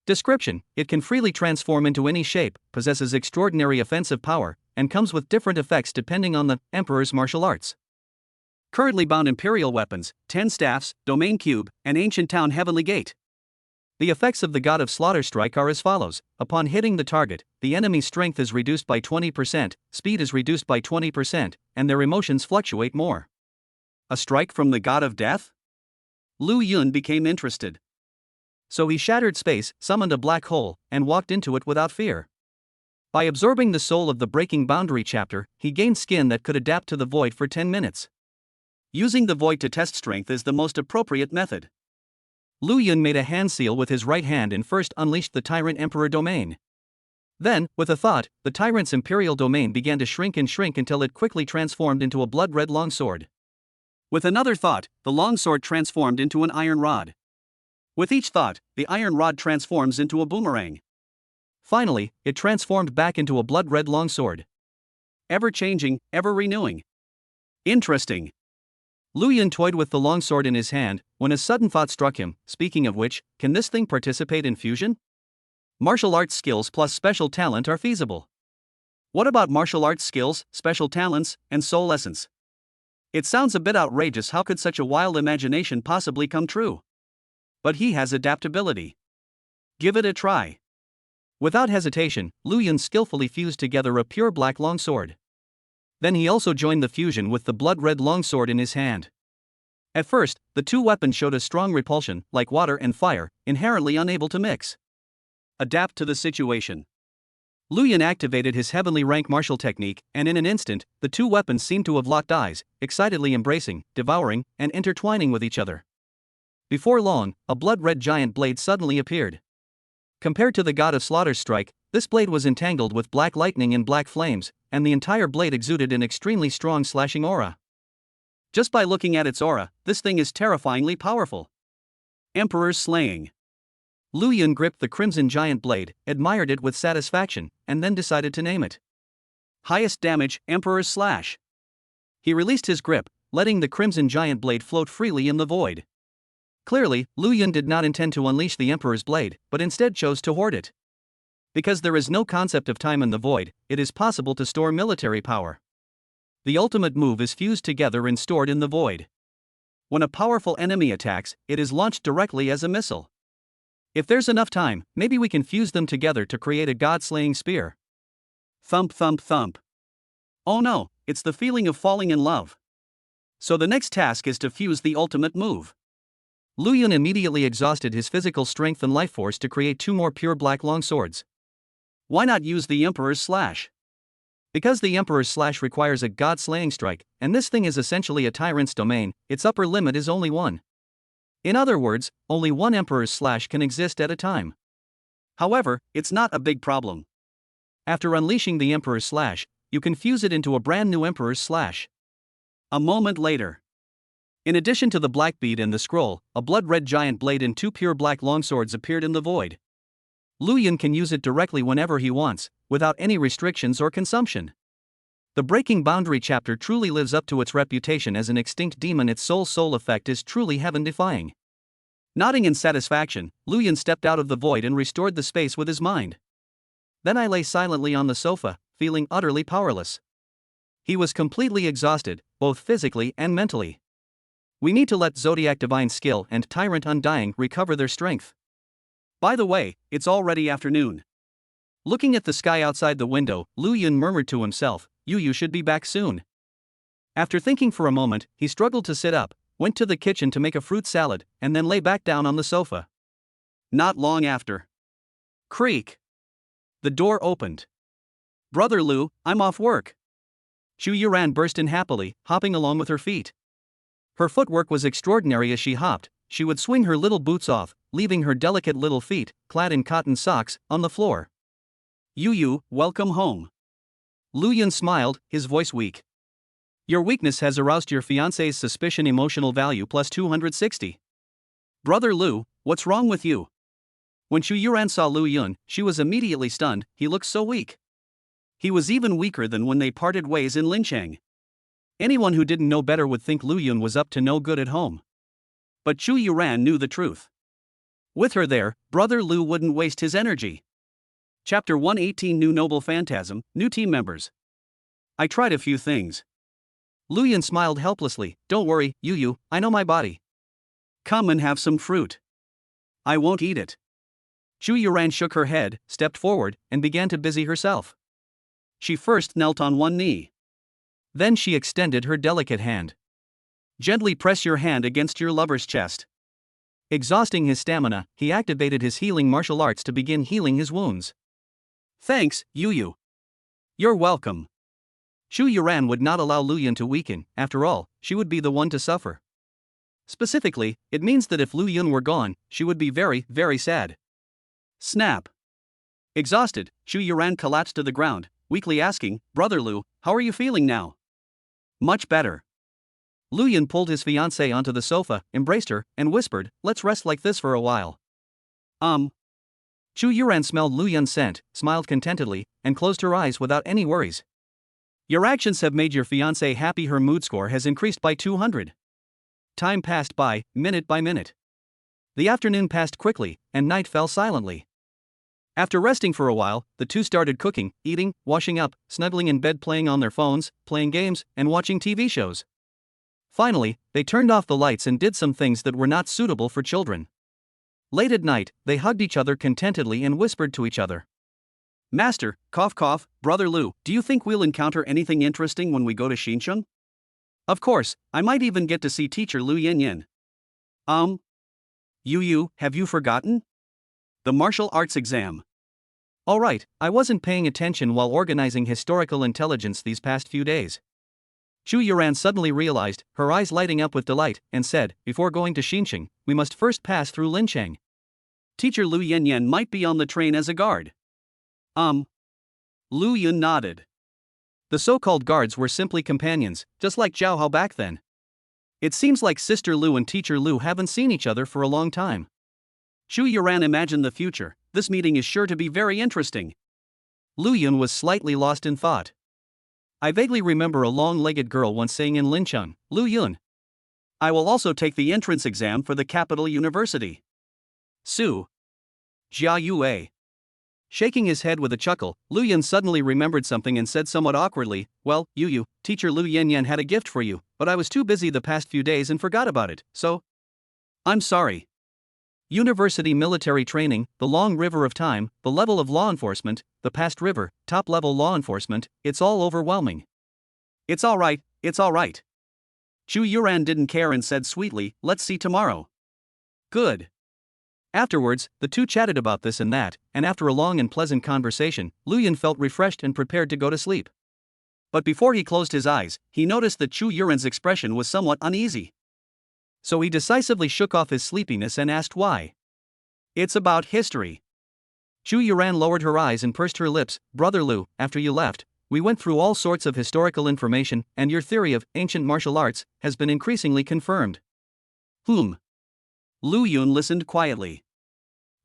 Description: it can freely transform into any shape, possesses extraordinary offensive power, and comes with different effects depending on the Emperor's martial arts. Currently bound Imperial weapons, 10 staffs, Domain Cube, and Ancient Town Heavenly Gate. The effects of the God of Slaughter strike are as follows. Upon hitting the target, the enemy's strength is reduced by 20%, speed is reduced by 20%, and their emotions fluctuate more. A strike from the god of death? Lu Yun became interested. So he shattered space, summoned a black hole, and walked into it without fear. By absorbing the soul of the Breaking Boundary chapter, he gained skin that could adapt to the void for 10 minutes. Using the void to test strength is the most appropriate method. Lu Yun made a hand seal with his right hand and first unleashed the Tyrant Emperor domain. Then, with a thought, the Tyrant's Imperial domain began to shrink until it quickly transformed into a blood-red longsword. With another thought, the longsword transformed into an iron rod. With each thought, the iron rod transforms into a boomerang. Finally, it transformed back into a blood-red longsword. Ever-changing, ever-renewing. Interesting. Lu Yun toyed with the longsword in his hand, when a sudden thought struck him. Speaking of which, can this thing participate in fusion? Martial arts skills plus special talent are feasible. What about martial arts skills, special talents, and soul essence? It sounds a bit outrageous. How could such a wild imagination possibly come true? But he has adaptability. Give it a try. Without hesitation, Lu Yun skillfully fused together a pure black longsword. Then he also joined the fusion with the blood-red longsword in his hand. At first, the two weapons showed a strong repulsion, like water and fire, inherently unable to mix. Adapt to the situation. Lu Yun activated his heavenly rank martial technique, and in an instant, the two weapons seemed to have locked eyes, excitedly embracing, devouring, and intertwining with each other. Before long, a blood-red giant blade suddenly appeared. Compared to the God of Slaughter's strike, this blade was entangled with black lightning and black flames, and the entire blade exuded an extremely strong slashing aura. Just by looking at its aura, this thing is terrifyingly powerful. Emperor's slaying. Lu Yun gripped the crimson giant blade, admired it with satisfaction, and then decided to name it. Highest damage, Emperor's slash. He released his grip, letting the crimson giant blade float freely in the void. Clearly, Lu Yun did not intend to unleash the Emperor's blade, but instead chose to hoard it. Because there is no concept of time in the void, it is possible to store military power. The ultimate move is fused together and stored in the void. When a powerful enemy attacks, it is launched directly as a missile. If there's enough time, maybe we can fuse them together to create a god-slaying spear. Thump thump thump. Oh no, it's the feeling of falling in love. So the next task is to fuse the ultimate move. Lu Yun immediately exhausted his physical strength and life force to create two more pure black longswords. Why not use the Emperor's slash? Because the Emperor's slash requires a god-slaying strike, and this thing is essentially a tyrant's domain, its upper limit is only one. In other words, only one Emperor's slash can exist at a time. However, it's not a big problem. After unleashing the Emperor's slash, you can fuse it into a brand new Emperor's Slash. A moment later. In addition to the black bead and the scroll, a blood-red giant blade and 2 pure black longswords appeared in the void. Lu Yun can use it directly whenever he wants, without any restrictions or consumption. The Breaking Boundary chapter truly lives up to its reputation as an extinct demon. Its soul effect is truly heaven-defying. Nodding in satisfaction, Lu Yun stepped out of the void and restored the space with his mind. Then I lay silently on the sofa, feeling utterly powerless. He was completely exhausted, both physically and mentally. We need to let Zodiac Divine Skill and Tyrant Undying recover their strength. By the way, it's already afternoon. Looking at the sky outside the window, Lu Yun murmured to himself, "You should be back soon." After thinking for a moment, he struggled to sit up, went to the kitchen to make a fruit salad, and then lay back down on the sofa. Not long after. Creak. The door opened. "Brother Lu, I'm off work." Xu Yuran burst in happily, hopping along with her feet. Her footwork was extraordinary as she hopped. She would swing her little boots off, leaving her delicate little feet, clad in cotton socks, on the floor. Yu, welcome home." Lu Yun smiled, his voice weak. "Your weakness has aroused your fiancé's suspicion. Emotional value plus 260. "Brother Lu, what's wrong with you?" When Xu Yuran saw Lu Yun, she was immediately stunned. He looked so weak. He was even weaker than when they parted ways in Linchang. Anyone who didn't know better would think Lu Yun was up to no good at home. But Xu Yuran knew the truth. With her there, Brother Lu wouldn't waste his energy. Chapter 118 New Noble Phantasm, New Team Members. I tried a few things. Lu Yun smiled helplessly. "Don't worry, Yu, I know my body." "Come and have some fruit." "I won't eat it." Xu Yuran shook her head, stepped forward, and began to busy herself. She first knelt on one knee. Then she extended her delicate hand. "Gently press your hand against your lover's chest." Exhausting his stamina, he activated his healing martial arts to begin healing his wounds. "Thanks, Yu. You're welcome." Xu Yuran would not allow Lu Yun to weaken. After all, she would be the one to suffer. Specifically, it means that if Lu Yun were gone, she would be very, very sad. Snap. Exhausted, Xu Yuran collapsed to the ground, weakly asking, "Brother Lu, how are you feeling now?" "Much better." Lu Yun pulled his fiancée onto the sofa, embraced her, and whispered, "Let's rest like this for a while." Xu Yuran smelled Lu Yun's scent, smiled contentedly, and closed her eyes without any worries. "Your actions have made your fiancée happy. Her mood score has increased by 200. Time passed by, minute by minute. The afternoon passed quickly, and night fell silently. After resting for a while, the two started cooking, eating, washing up, snuggling in bed, playing on their phones, playing games, and watching TV shows. Finally, they turned off the lights and did some things that were not suitable for children. Late at night, they hugged each other contentedly and whispered to each other. "Master, cough cough, Brother Lu, do you think we'll encounter anything interesting when we go to Xincheng?" "Of course, I might even get to see teacher Lu Yanyan." Yu, have you forgotten? The martial arts exam." "All right, I wasn't paying attention while organizing historical intelligence these past few days." Xu Yuran suddenly realized, her eyes lighting up with delight, and said, "Before going to Xincheng, we must first pass through Linchang. Teacher Lu Yanyan might be on the train as a guard." Lu Yun nodded. The so-called guards were simply companions, just like Zhao Hao back then. It seems like Sister Lu and Teacher Lu haven't seen each other for a long time. Xu Yuran imagined the future. This meeting is sure to be very interesting. Lu Yun was slightly lost in thought. I vaguely remember a long-legged girl once saying in Lincheng, "Lu Yun, I will also take the entrance exam for the capital university." Su. Jia Yue. Shaking his head with a chuckle, Lu Yun suddenly remembered something and said somewhat awkwardly, "Well, Yu, teacher Lu Yanyan had a gift for you, but I was too busy the past few days and forgot about it, so." "I'm sorry." University military training, the long river of time, the level of law enforcement, the past river, top-level law enforcement, it's all overwhelming. It's all right. Xu Yuran didn't care and said sweetly, "Let's see tomorrow." Good. Afterwards, the two chatted about this and that, and after a long and pleasant conversation, Lu Yun felt refreshed and prepared to go to sleep. But before he closed his eyes, he noticed that Xu Yuran's expression was somewhat uneasy. So he decisively shook off his sleepiness and asked why. "It's about history." Xu Yuran lowered her eyes and pursed her lips. "Brother Lu, after you left, We went through all sorts of historical information, and your theory of ancient martial arts has been increasingly confirmed. Lu Yun listened quietly.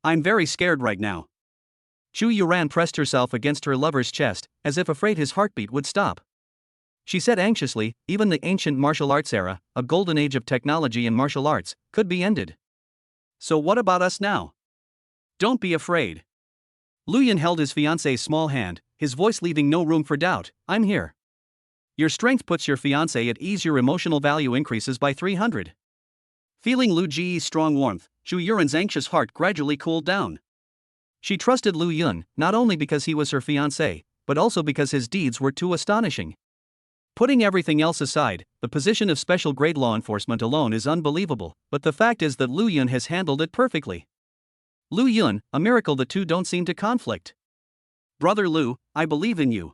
I'm very scared right now. Chu Yuran pressed herself against her lover's chest, as if afraid his heartbeat would stop. She said anxiously, even the ancient martial arts era, a golden age of technology and martial arts, could be ended. So what about us now? Don't be afraid. Lu Yun held his fiancée's small hand, his voice leaving no room for doubt. I'm here. Your strength puts your fiancé at ease, your emotional value increases by 300. Feeling Lu Ji's strong warmth, Chu Yuran's anxious heart gradually cooled down. She trusted Lu Yun, not only because he was her fiancé, but also because his deeds were too astonishing. Putting everything else aside, the position of special grade law enforcement alone is unbelievable, but the fact is that Lu Yun has handled it perfectly. Lu Yun, a miracle. The two don't seem to conflict. Brother Lu, I believe in you.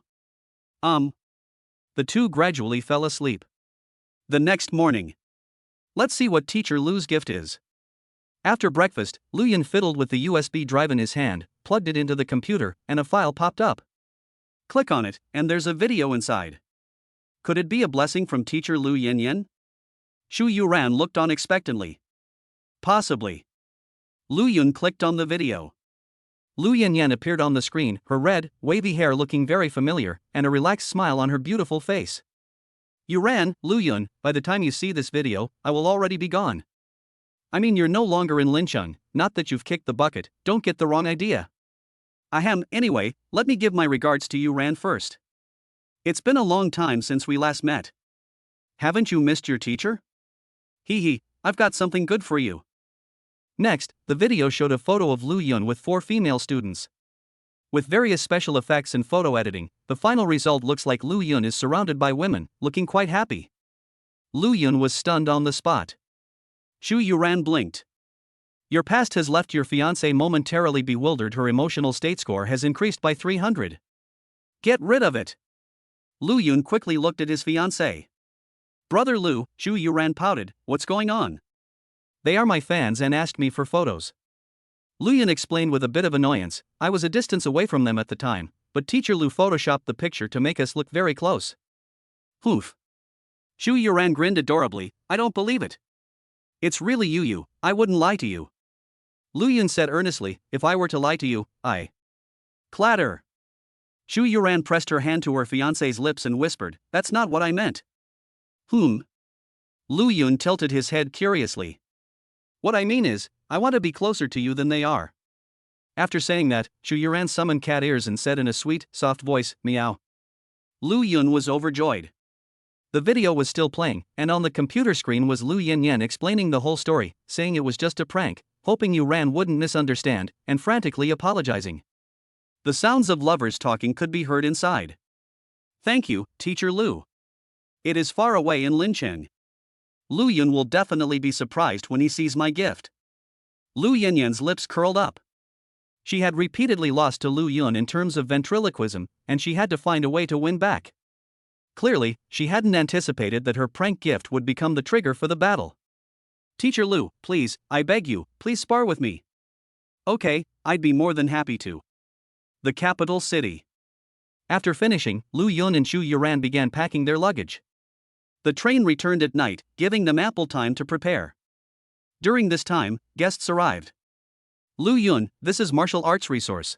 The two gradually fell asleep. The next morning. Let's see what Teacher Lu's gift is. After breakfast, Lu Yun fiddled with the USB drive in his hand, plugged it into the computer, and a file popped up. Click on it, and there's a video inside. Could it be a blessing from Teacher Lu Yin? Chu Yuran looked on expectantly. Possibly. Lu Yun clicked on the video. Lu Yin appeared on the screen, her red, wavy hair looking very familiar, and a relaxed smile on her beautiful face. Yuran, Lu Yun, by the time you see this video, I will already be gone. I mean, you're no longer in Lincheng, not that you've kicked the bucket, don't get the wrong idea. Anyway, let me give my regards to Yuran first. It's been a long time since we last met. Haven't you missed your teacher? I've got something good for you. Next, the video showed a photo of Lu Yun with 4 female students. With various special effects and photo editing, the final result looks like Lu Yun is surrounded by women, looking quite happy. Lu Yun was stunned on the spot. Chu Yuran blinked. Your past has left your fiancée momentarily bewildered. Her emotional state score has increased by 300. Get rid of it. Lu Yun quickly looked at his fiancée. Brother Lu, Chu Yuran pouted, what's going on? They are my fans and asked me for photos. Lu Yun explained with a bit of annoyance, I was a distance away from them at the time, but Teacher Lu photoshopped the picture to make us look very close. Chu Yuran grinned adorably, I don't believe it. It's really you, I wouldn't lie to you. Lu Yun said earnestly, if I were to lie to you, I. Clatter. Chu Yuran pressed her hand to her fiancé's lips and whispered, that's not what I meant. Lu Yun tilted his head curiously. What I mean is, I want to be closer to you than they are. After saying that, Chu Yuran summoned cat ears and said in a sweet, soft voice, meow. Lu Yun was overjoyed. The video was still playing, and on the computer screen was Lu Yin explaining the whole story, saying it was just a prank, hoping Yuran wouldn't misunderstand, and frantically apologizing. The sounds of lovers talking could be heard inside. Thank you, Teacher Lu. It is far away in Lincheng. Lu Yun will definitely be surprised when he sees my gift. Lu Yin's lips curled up. She had repeatedly lost to Lu Yun in terms of ventriloquism, and she had to find a way to win back. Clearly, she hadn't anticipated that her prank gift would become the trigger for the battle. Teacher Lu, please, I beg you, please spar with me. Okay, I'd be more than happy to. The capital city. After finishing, Lu Yun and Chu Yuran began packing their luggage. The train returned at night, giving them ample time to prepare. During this time, guests arrived. Lu Yun, this is martial arts resource.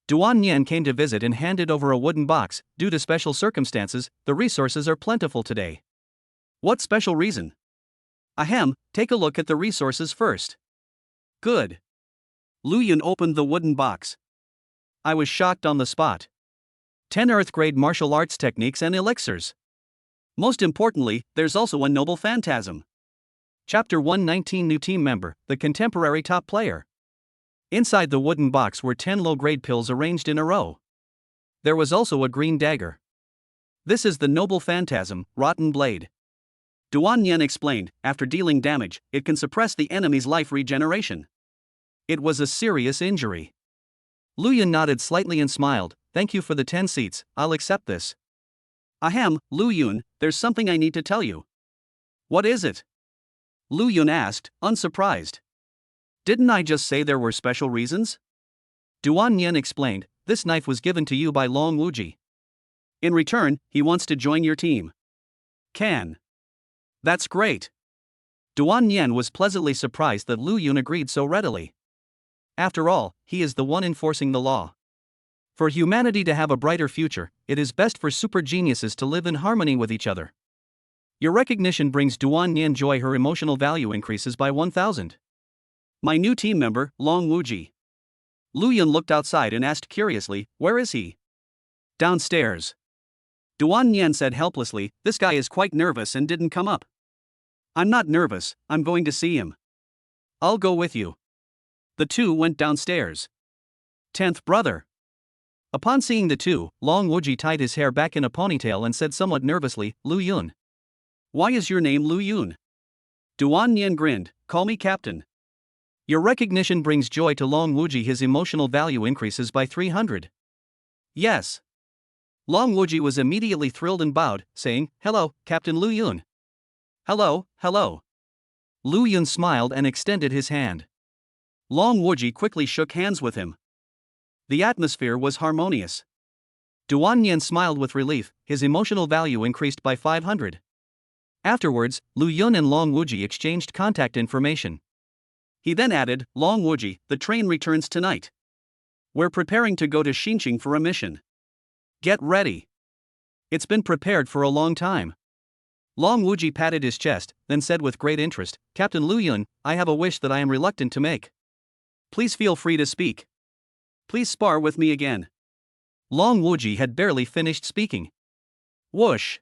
Duan Nian came to visit and handed over a wooden box. Due to special circumstances, the resources are plentiful today. What special reason? Take a look at the resources first. Good. Lu Yun opened the wooden box. I was shocked on the spot. 10 Earth-grade martial arts techniques and elixirs. Most importantly, there's also a noble phantasm. Chapter 119 New team member, the contemporary top player. Inside the wooden box were 10 low-grade pills arranged in a row. There was also a green dagger. This is the noble phantasm, rotten blade. Duan Yan explained, after dealing damage, it can suppress the enemy's life regeneration. It was a serious injury. Lu Yun nodded slightly and smiled, thank you for the 10 seats, I'll accept this. Lu Yun, there's something I need to tell you. What is it? Lu Yun asked, unsurprised. Didn't I just say there were special reasons? Duan Yan explained, this knife was given to you by Long Wuji. In return, he wants to join your team. Can. That's great. Duan Yan was pleasantly surprised that Lu Yun agreed so readily. After all, he is the one enforcing the law. For humanity to have a brighter future, it is best for super geniuses to live in harmony with each other. Your recognition brings Duan Yan joy. Her emotional value increases by 1,000. My new team member, Long Wuji. Lu Yun looked outside and asked curiously, where is he? Downstairs. Duan Yan said helplessly, this guy is quite nervous and didn't come up. I'm not nervous, I'm going to see him. I'll go with you. The two went downstairs. 10th brother. Upon seeing the two, Long Wuji tied his hair back in a ponytail and said somewhat nervously, Lu Yun. Why is your name Lu Yun? Duan Yan grinned, call me captain. Your recognition brings joy to Long Wuji. His emotional value increases by 300. Yes. Long Wuji was immediately thrilled and bowed, saying, hello, Captain Lu Yun. Hello, hello. Lu Yun smiled and extended his hand. Long Wuji quickly shook hands with him. The atmosphere was harmonious. Duan Yan smiled with relief, his emotional value increased by 500. Afterwards, Lu Yun and Long Wuji exchanged contact information. He then added, Long Wuji, the train returns tonight. We're preparing to go to Xinqing for a mission. Get ready. It's been prepared for a long time. Long Wuji patted his chest, then said with great interest, Captain Lu Yun, I have a wish that I am reluctant to make. Please feel free to speak. Please spar with me again. Long Wuji had barely finished speaking. Whoosh!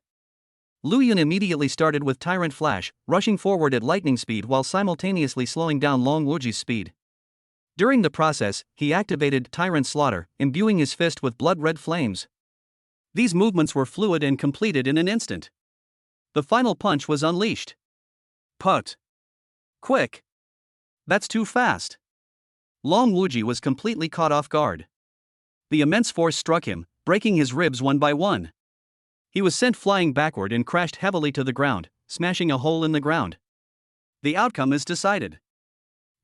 Lu Yun immediately started with Tyrant Flash, rushing forward at lightning speed while simultaneously slowing down Long Wuji's speed. During the process, he activated Tyrant Slaughter, imbuing his fist with blood-red flames. These movements were fluid and completed in an instant. The final punch was unleashed. Put! Quick! That's too fast. Long Wuji was completely caught off guard. The immense force struck him, breaking his ribs one by one. He was sent flying backward and crashed heavily to the ground, smashing a hole in the ground. The outcome is decided.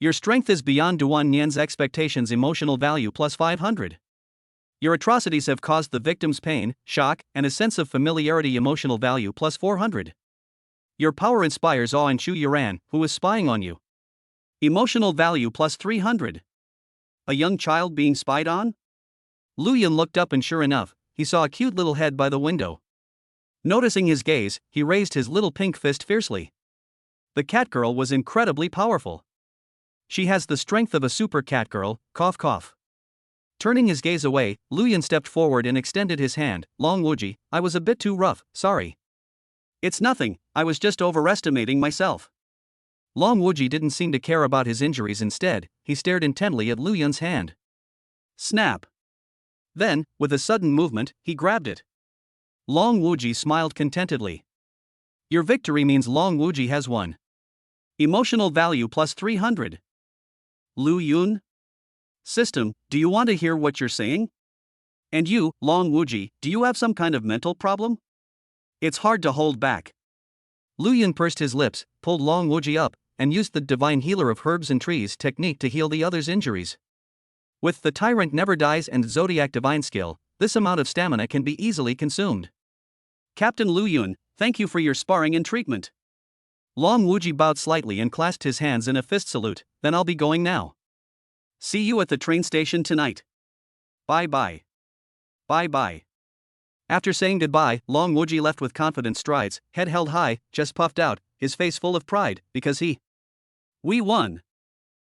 Your strength is beyond Duan Yan's expectations. Emotional value plus 500. Your atrocities have caused the victims pain, shock, and a sense of familiarity. Emotional value plus 400. Your power inspires awe in Chu Yuran, who is spying on you. Emotional value plus 300. A young child being spied on? Lu Yun looked up and sure enough, he saw a cute little head by the window. Noticing his gaze, he raised his little pink fist fiercely. The cat girl was incredibly powerful. She has the strength of a super cat girl, cough cough. Turning his gaze away, Lu Yun stepped forward and extended his hand. Long Wuji, I was a bit too rough, sorry. It's nothing, I was just overestimating myself. Long Wuji didn't seem to care about his injuries. Instead, he stared intently at Lu Yun's hand. Snap. Then, with a sudden movement, he grabbed it. Long Wuji smiled contentedly. Your victory means Long Wuji has won. Emotional value plus 300. Lu Yun? System, do you want to hear what you're saying? And you, Long Wuji, do you have some kind of mental problem? It's hard to hold back. Lu Yun pursed his lips, pulled Long Wuji up, and used the Divine Healer of Herbs and Trees technique to heal the other's injuries. With the Tyrant Never Dies and Zodiac Divine Skill, this amount of stamina can be easily consumed. Captain Lu Yun, thank you for your sparring and treatment. Long Wuji bowed slightly and clasped his hands in a fist salute, then I'll be going now. See you at the train station tonight. Bye-bye. Bye-bye. After saying goodbye, Long Wuji left with confident strides, head held high, chest puffed out, his face full of pride, because we won.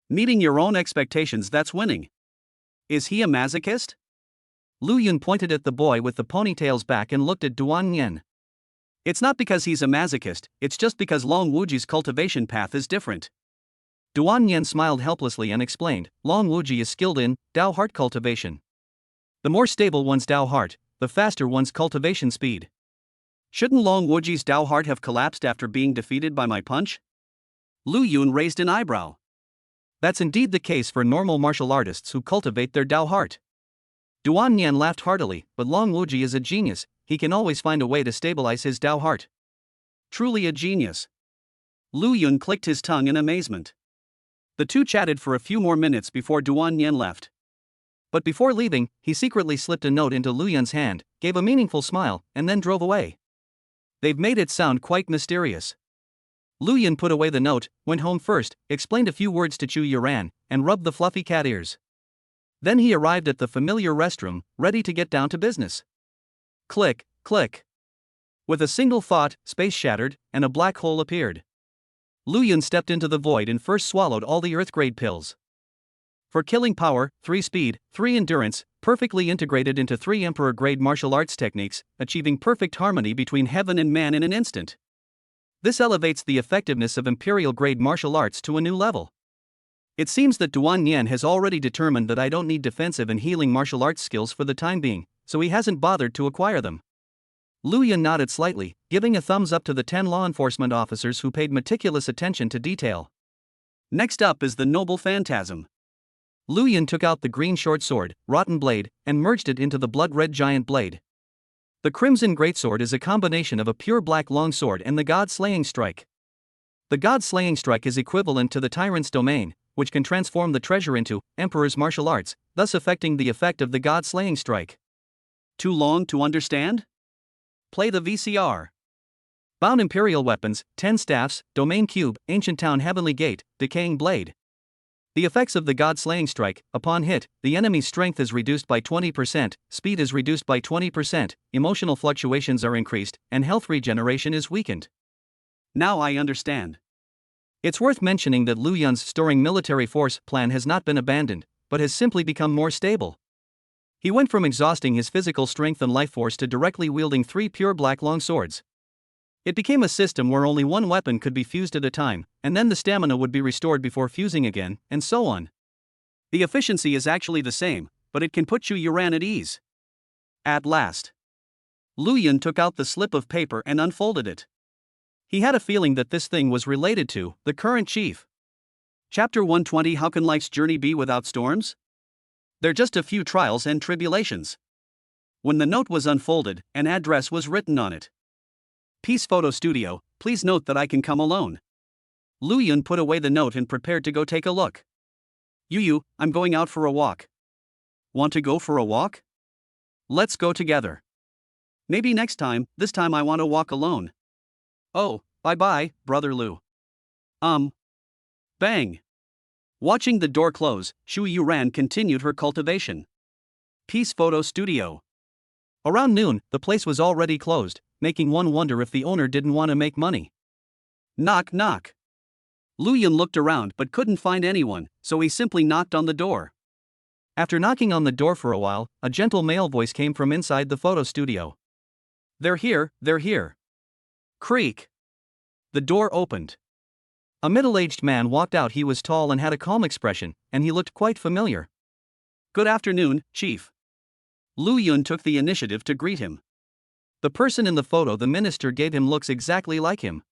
Meeting your own expectations, that's winning. Is he a masochist? Lu Yun pointed at the boy with the ponytail's back and looked at Duan Yan. It's not because he's a masochist, it's just because Long Wuji's cultivation path is different. Duan Yan smiled helplessly and explained, Long Wuji is skilled in Dao Heart cultivation. The more stable one's Dao Heart, the faster one's cultivation speed. Shouldn't Long Wuji's Dao Heart have collapsed after being defeated by my punch? Lu Yun raised an eyebrow. That's indeed the case for normal martial artists who cultivate their Dao Heart. Duan Yan laughed heartily, but Long Wuji is a genius, he can always find a way to stabilize his Dao Heart. Truly a genius. Lu Yun clicked his tongue in amazement. The two chatted for a few more minutes before Duan Yan left. But before leaving, he secretly slipped a note into Lu Yun's hand, gave a meaningful smile, and then drove away. They've made it sound quite mysterious. Lu Yun put away the note, went home first, explained a few words to Chu Yuran, and rubbed the fluffy cat ears. Then he arrived at the familiar restroom, ready to get down to business. Click, click. With a single thought, space shattered, and a black hole appeared. Lu Yun stepped into the void and first swallowed all the Earth-grade pills. For killing power, 3 speed, 3 endurance, perfectly integrated into 3 Emperor-grade martial arts techniques, achieving perfect harmony between heaven and man in an instant. This elevates the effectiveness of Imperial-grade martial arts to a new level. It seems that Duan Yan has already determined that I don't need defensive and healing martial arts skills for the time being, so he hasn't bothered to acquire them. Lu Yun nodded slightly, giving a thumbs up to the 10 law enforcement officers who paid meticulous attention to detail. Next up is the Noble Phantasm. Lu Yun took out the green short sword, rotten blade, and merged it into the blood-red giant blade. The Crimson Greatsword is a combination of a pure black longsword and the God-slaying strike. The God-slaying strike is equivalent to the Tyrant's domain, which can transform the treasure into Emperor's martial arts, thus affecting the effect of the God-slaying strike. Too long to understand? Play the VCR. Bound Imperial weapons, 10 staffs, domain cube, ancient town heavenly gate, decaying blade. The effects of the God-slaying strike: upon hit, the enemy's strength is reduced by 20%, speed is reduced by 20%, emotional fluctuations are increased, and health regeneration is weakened. Now I understand. It's worth mentioning that Lu Yun's storing military force plan has not been abandoned, but has simply become more stable. He went from exhausting his physical strength and life force to directly wielding 3 pure black long swords. It became a system where only one weapon could be fused at a time, and then the stamina would be restored before fusing again, and so on. The efficiency is actually the same, but it can put Chu Yuran at ease. At last. Lu Yun took out the slip of paper and unfolded it. He had a feeling that this thing was related to the current chief. Chapter 120. How can life's journey be without storms? They're just a few trials and tribulations. When the note was unfolded, an address was written on it. Peace Photo Studio, please note that I can come alone. Lu Yun put away the note and prepared to go take a look. Yu, I'm going out for a walk. Want to go for a walk? Let's go together. Maybe next time, this time I want to walk alone. Oh, bye-bye, Brother Lu. Bang. Watching the door close, Chu Yuran continued her cultivation. Peace Photo Studio. Around noon, the place was already closed, making one wonder if the owner didn't want to make money. Knock, knock. Lu Yun looked around but couldn't find anyone, so he simply knocked on the door. After knocking on the door for a while, a gentle male voice came from inside the photo studio. They're here, they're here. Creak. The door opened. A middle-aged man walked out. He was tall and had a calm expression, and he looked quite familiar. Good afternoon, Chief. Lu Yun took the initiative to greet him. The person in the photo the minister gave him looks exactly like him.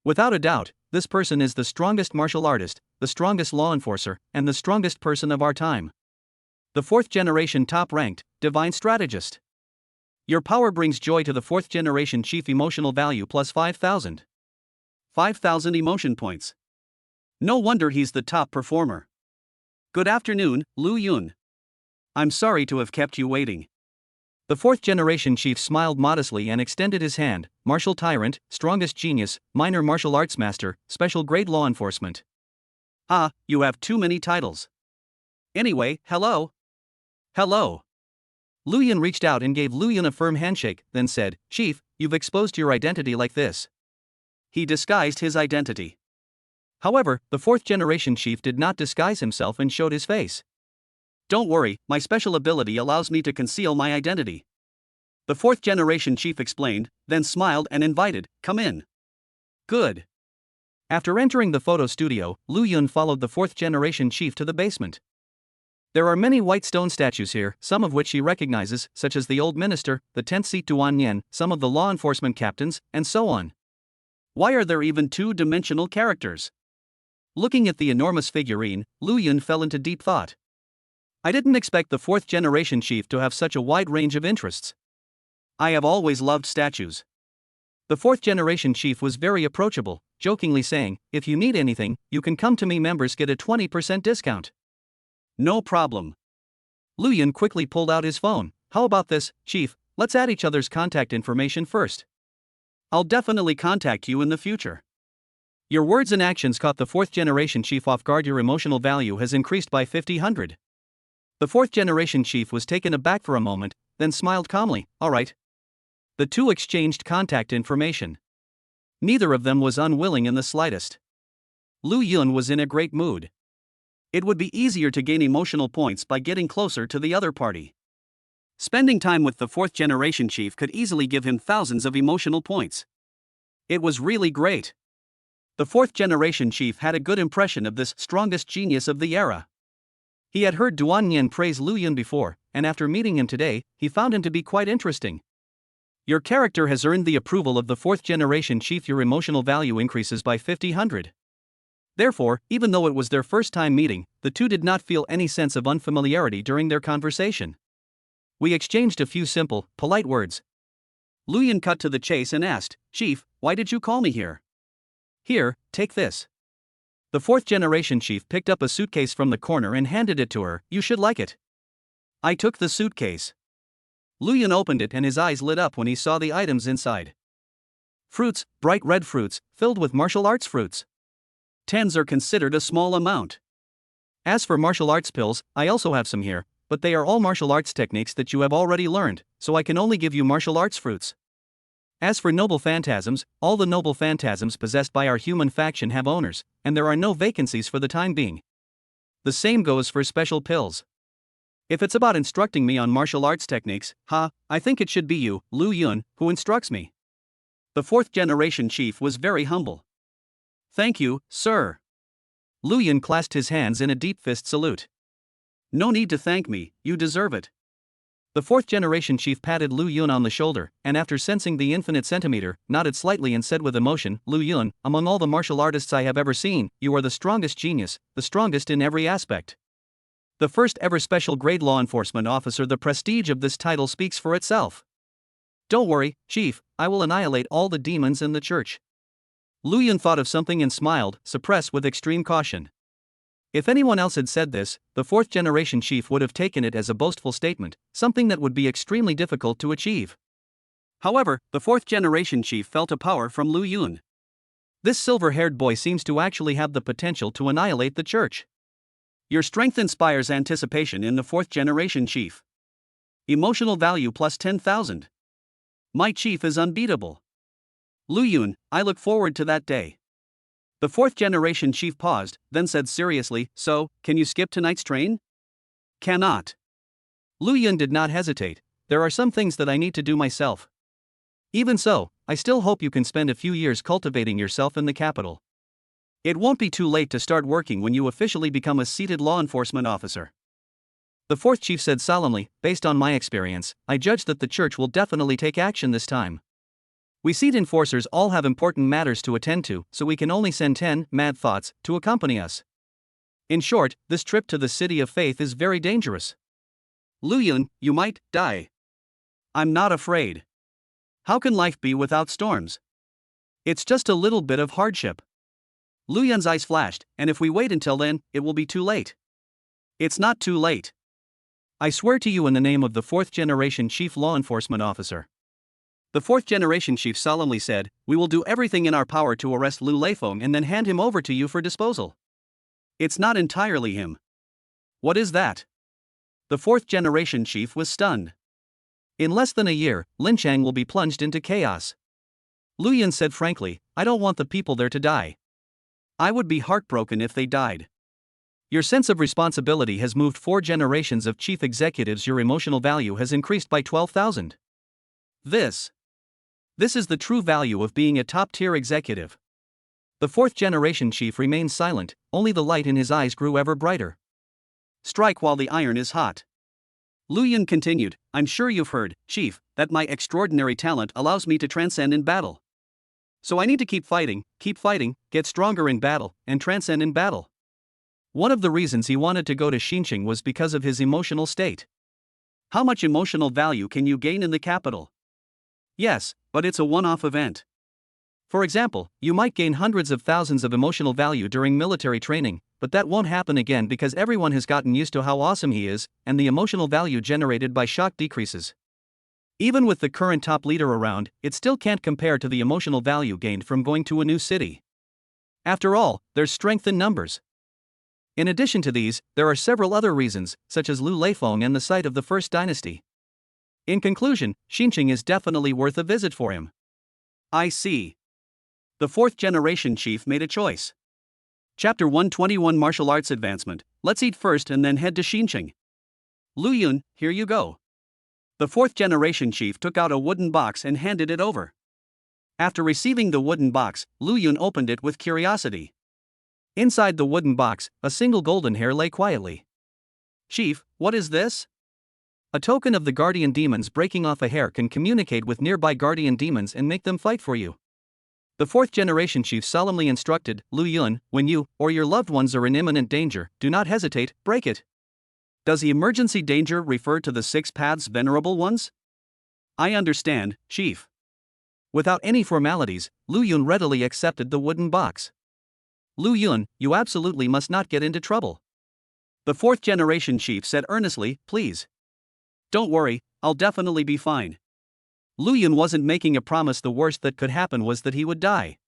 Without a doubt, this person is the strongest martial artist, the strongest law enforcer, and the strongest person of our time. The 4th generation top-ranked, divine strategist. Your power brings joy to the 4th generation chief. Emotional value plus 5,000. 5,000 emotion points. No wonder he's the top performer. Good afternoon, Lu Yun. I'm sorry to have kept you waiting. The 4th generation chief smiled modestly and extended his hand. Martial tyrant, strongest genius, minor martial arts master, special grade law enforcement. Ah, you have too many titles. Anyway, hello. Hello. Lu Yun reached out and gave Lu Yun a firm handshake, then said, Chief, you've exposed your identity like this. He disguised his identity. However, the 4th generation chief did not disguise himself and showed his face. Don't worry, my special ability allows me to conceal my identity. The 4th generation chief explained, then smiled and invited, come in. Good. After entering the photo studio, Lu Yun followed the 4th generation chief to the basement. There are many white stone statues here, some of which he recognizes, such as the old minister, the 10th seat Duan Yan, some of the law enforcement captains, and so on. Why are there even 2-dimensional characters? Looking at the enormous figurine, Lu Yun fell into deep thought. I didn't expect the 4th generation chief to have such a wide range of interests. I have always loved statues. The 4th generation chief was very approachable, jokingly saying, if you need anything, you can come to me. Members get a 20% discount. No problem. Lu Yun quickly pulled out his phone. How about this, Chief? Let's add each other's contact information first. I'll definitely contact you in the future. Your words and actions caught the fourth generation chief off guard. Your emotional value has increased by 50. The fourth generation chief was taken aback for a moment, then smiled calmly. All right. The two exchanged contact information. Neither of them was unwilling in the slightest. Lu Yun was in a great mood. It would be easier to gain emotional points by getting closer to the other party. Spending time with the fourth generation chief could easily give him thousands of emotional points. It was really great. The fourth generation chief had a good impression of this strongest genius of the era. He had heard Duan Yin praise Lu Yun before, and after meeting him today, he found him to be quite interesting. Your character has earned the approval of the fourth generation chief. Your emotional value increases by 50. Therefore, even though it was their first time meeting, the two did not feel any sense of unfamiliarity during their conversation. We exchanged a few simple, polite words. Lu Yun cut to the chase and asked, Chief, why did you call me here? Here, take this. The fourth generation chief picked up a suitcase from the corner and handed it to her. You should like it. I took the suitcase. Lu Yun opened it and his eyes lit up when he saw the items inside. Fruits, bright red fruits, filled with martial arts fruits. 10s are considered a small amount. As for martial arts pills, I also have some here, but they are all martial arts techniques that you have already learned, so I can only give you martial arts fruits. As for noble phantasms, all the noble phantasms possessed by our human faction have owners, and there are no vacancies for the time being. The same goes for special pills. If it's about instructing me on martial arts techniques, I think it should be you, Lu Yun, who instructs me. The fourth generation chief was very humble. Thank you, sir. Lu Yun clasped his hands in a deep fist salute. No need to thank me, you deserve it. The fourth generation chief patted Lu Yun on the shoulder, and after sensing the infinite centimeter, nodded slightly and said with emotion, Lu Yun, among all the martial artists I have ever seen, you are the strongest genius, the strongest in every aspect. The first ever special grade law enforcement officer. The prestige of this title speaks for itself. Don't worry, Chief, I will annihilate all the demons in the church. Lu Yun thought of something and smiled, suppressed with extreme caution. If anyone else had said this, the fourth generation chief would have taken it as a boastful statement, something that would be extremely difficult to achieve. However, the fourth generation chief felt a power from Lu Yun. This silver-haired boy seems to actually have the potential to annihilate the church. Your strength inspires anticipation in the fourth generation chief. Emotional value plus 10,000. My chief is unbeatable. Lu Yun, I look forward to that day. The fourth generation chief paused, then said seriously, so, can you skip tonight's train? Cannot. Lu Yun did not hesitate. There are some things that I need to do myself. Even so, I still hope you can spend a few years cultivating yourself in the capital. It won't be too late to start working when you officially become a seated law enforcement officer. The fourth chief said solemnly, based on my experience, I judge that the church will definitely take action this time. We seat enforcers all have important matters to attend to, so we can only send 10 mad thoughts to accompany us. In short, this trip to the city of faith is very dangerous. Lu Yun, you might die. I'm not afraid. How can life be without storms? It's just a little bit of hardship. Lu Yun's eyes flashed, and if we wait until then, it will be too late. It's not too late. I swear to you in the name of the fourth generation chief law enforcement officer. The fourth generation chief solemnly said, we will do everything in our power to arrest Lu Leifeng and then hand him over to you for disposal. It's not entirely him. What is that? The fourth generation chief was stunned. In less than a year, Linchang will be plunged into chaos. Lu Yun said frankly, I don't want the people there to die. I would be heartbroken if they died. Your sense of responsibility has moved 4 generations of chief executives. Your emotional value has increased by 12,000. This is the true value of being a top-tier executive. The fourth generation chief remained silent, only the light in his eyes grew ever brighter. Strike while the iron is hot. Lu Yun continued, I'm sure you've heard, Chief, that my extraordinary talent allows me to transcend in battle. So I need to keep fighting, get stronger in battle, and transcend in battle. One of the reasons he wanted to go to Xinjiang was because of his emotional state. How much emotional value can you gain in the capital? Yes, but it's a one-off event. For example, you might gain hundreds of thousands of emotional value during military training, but that won't happen again because everyone has gotten used to how awesome he is, and the emotional value generated by shock decreases. Even with the current top leader around, it still can't compare to the emotional value gained from going to a new city. After all, there's strength in numbers. In addition to these, there are several other reasons, such as Lu Leifeng and the site of the First Dynasty. In conclusion, Xinqing is definitely worth a visit for him. I see. The fourth generation chief made a choice. Chapter 121 Martial Arts Advancement. Let's eat first and then head to Xinqing. Lu Yun, here you go. The fourth generation chief took out a wooden box and handed it over. After receiving the wooden box, Lu Yun opened it with curiosity. Inside the wooden box, a single golden hair lay quietly. Chief, what is this? A token of the guardian demons. Breaking off a hair can communicate with nearby guardian demons and make them fight for you. The fourth generation chief solemnly instructed Lu Yun, when you or your loved ones are in imminent danger, do not hesitate, break it. Does the emergency danger refer to the 6 paths venerable ones? I understand, Chief. Without any formalities, Lu Yun readily accepted the wooden box. Lu Yun, you absolutely must not get into trouble. The fourth generation chief said earnestly, please. Don't worry, I'll definitely be fine. Lu Yun wasn't making a promise. The worst that could happen was that he would die.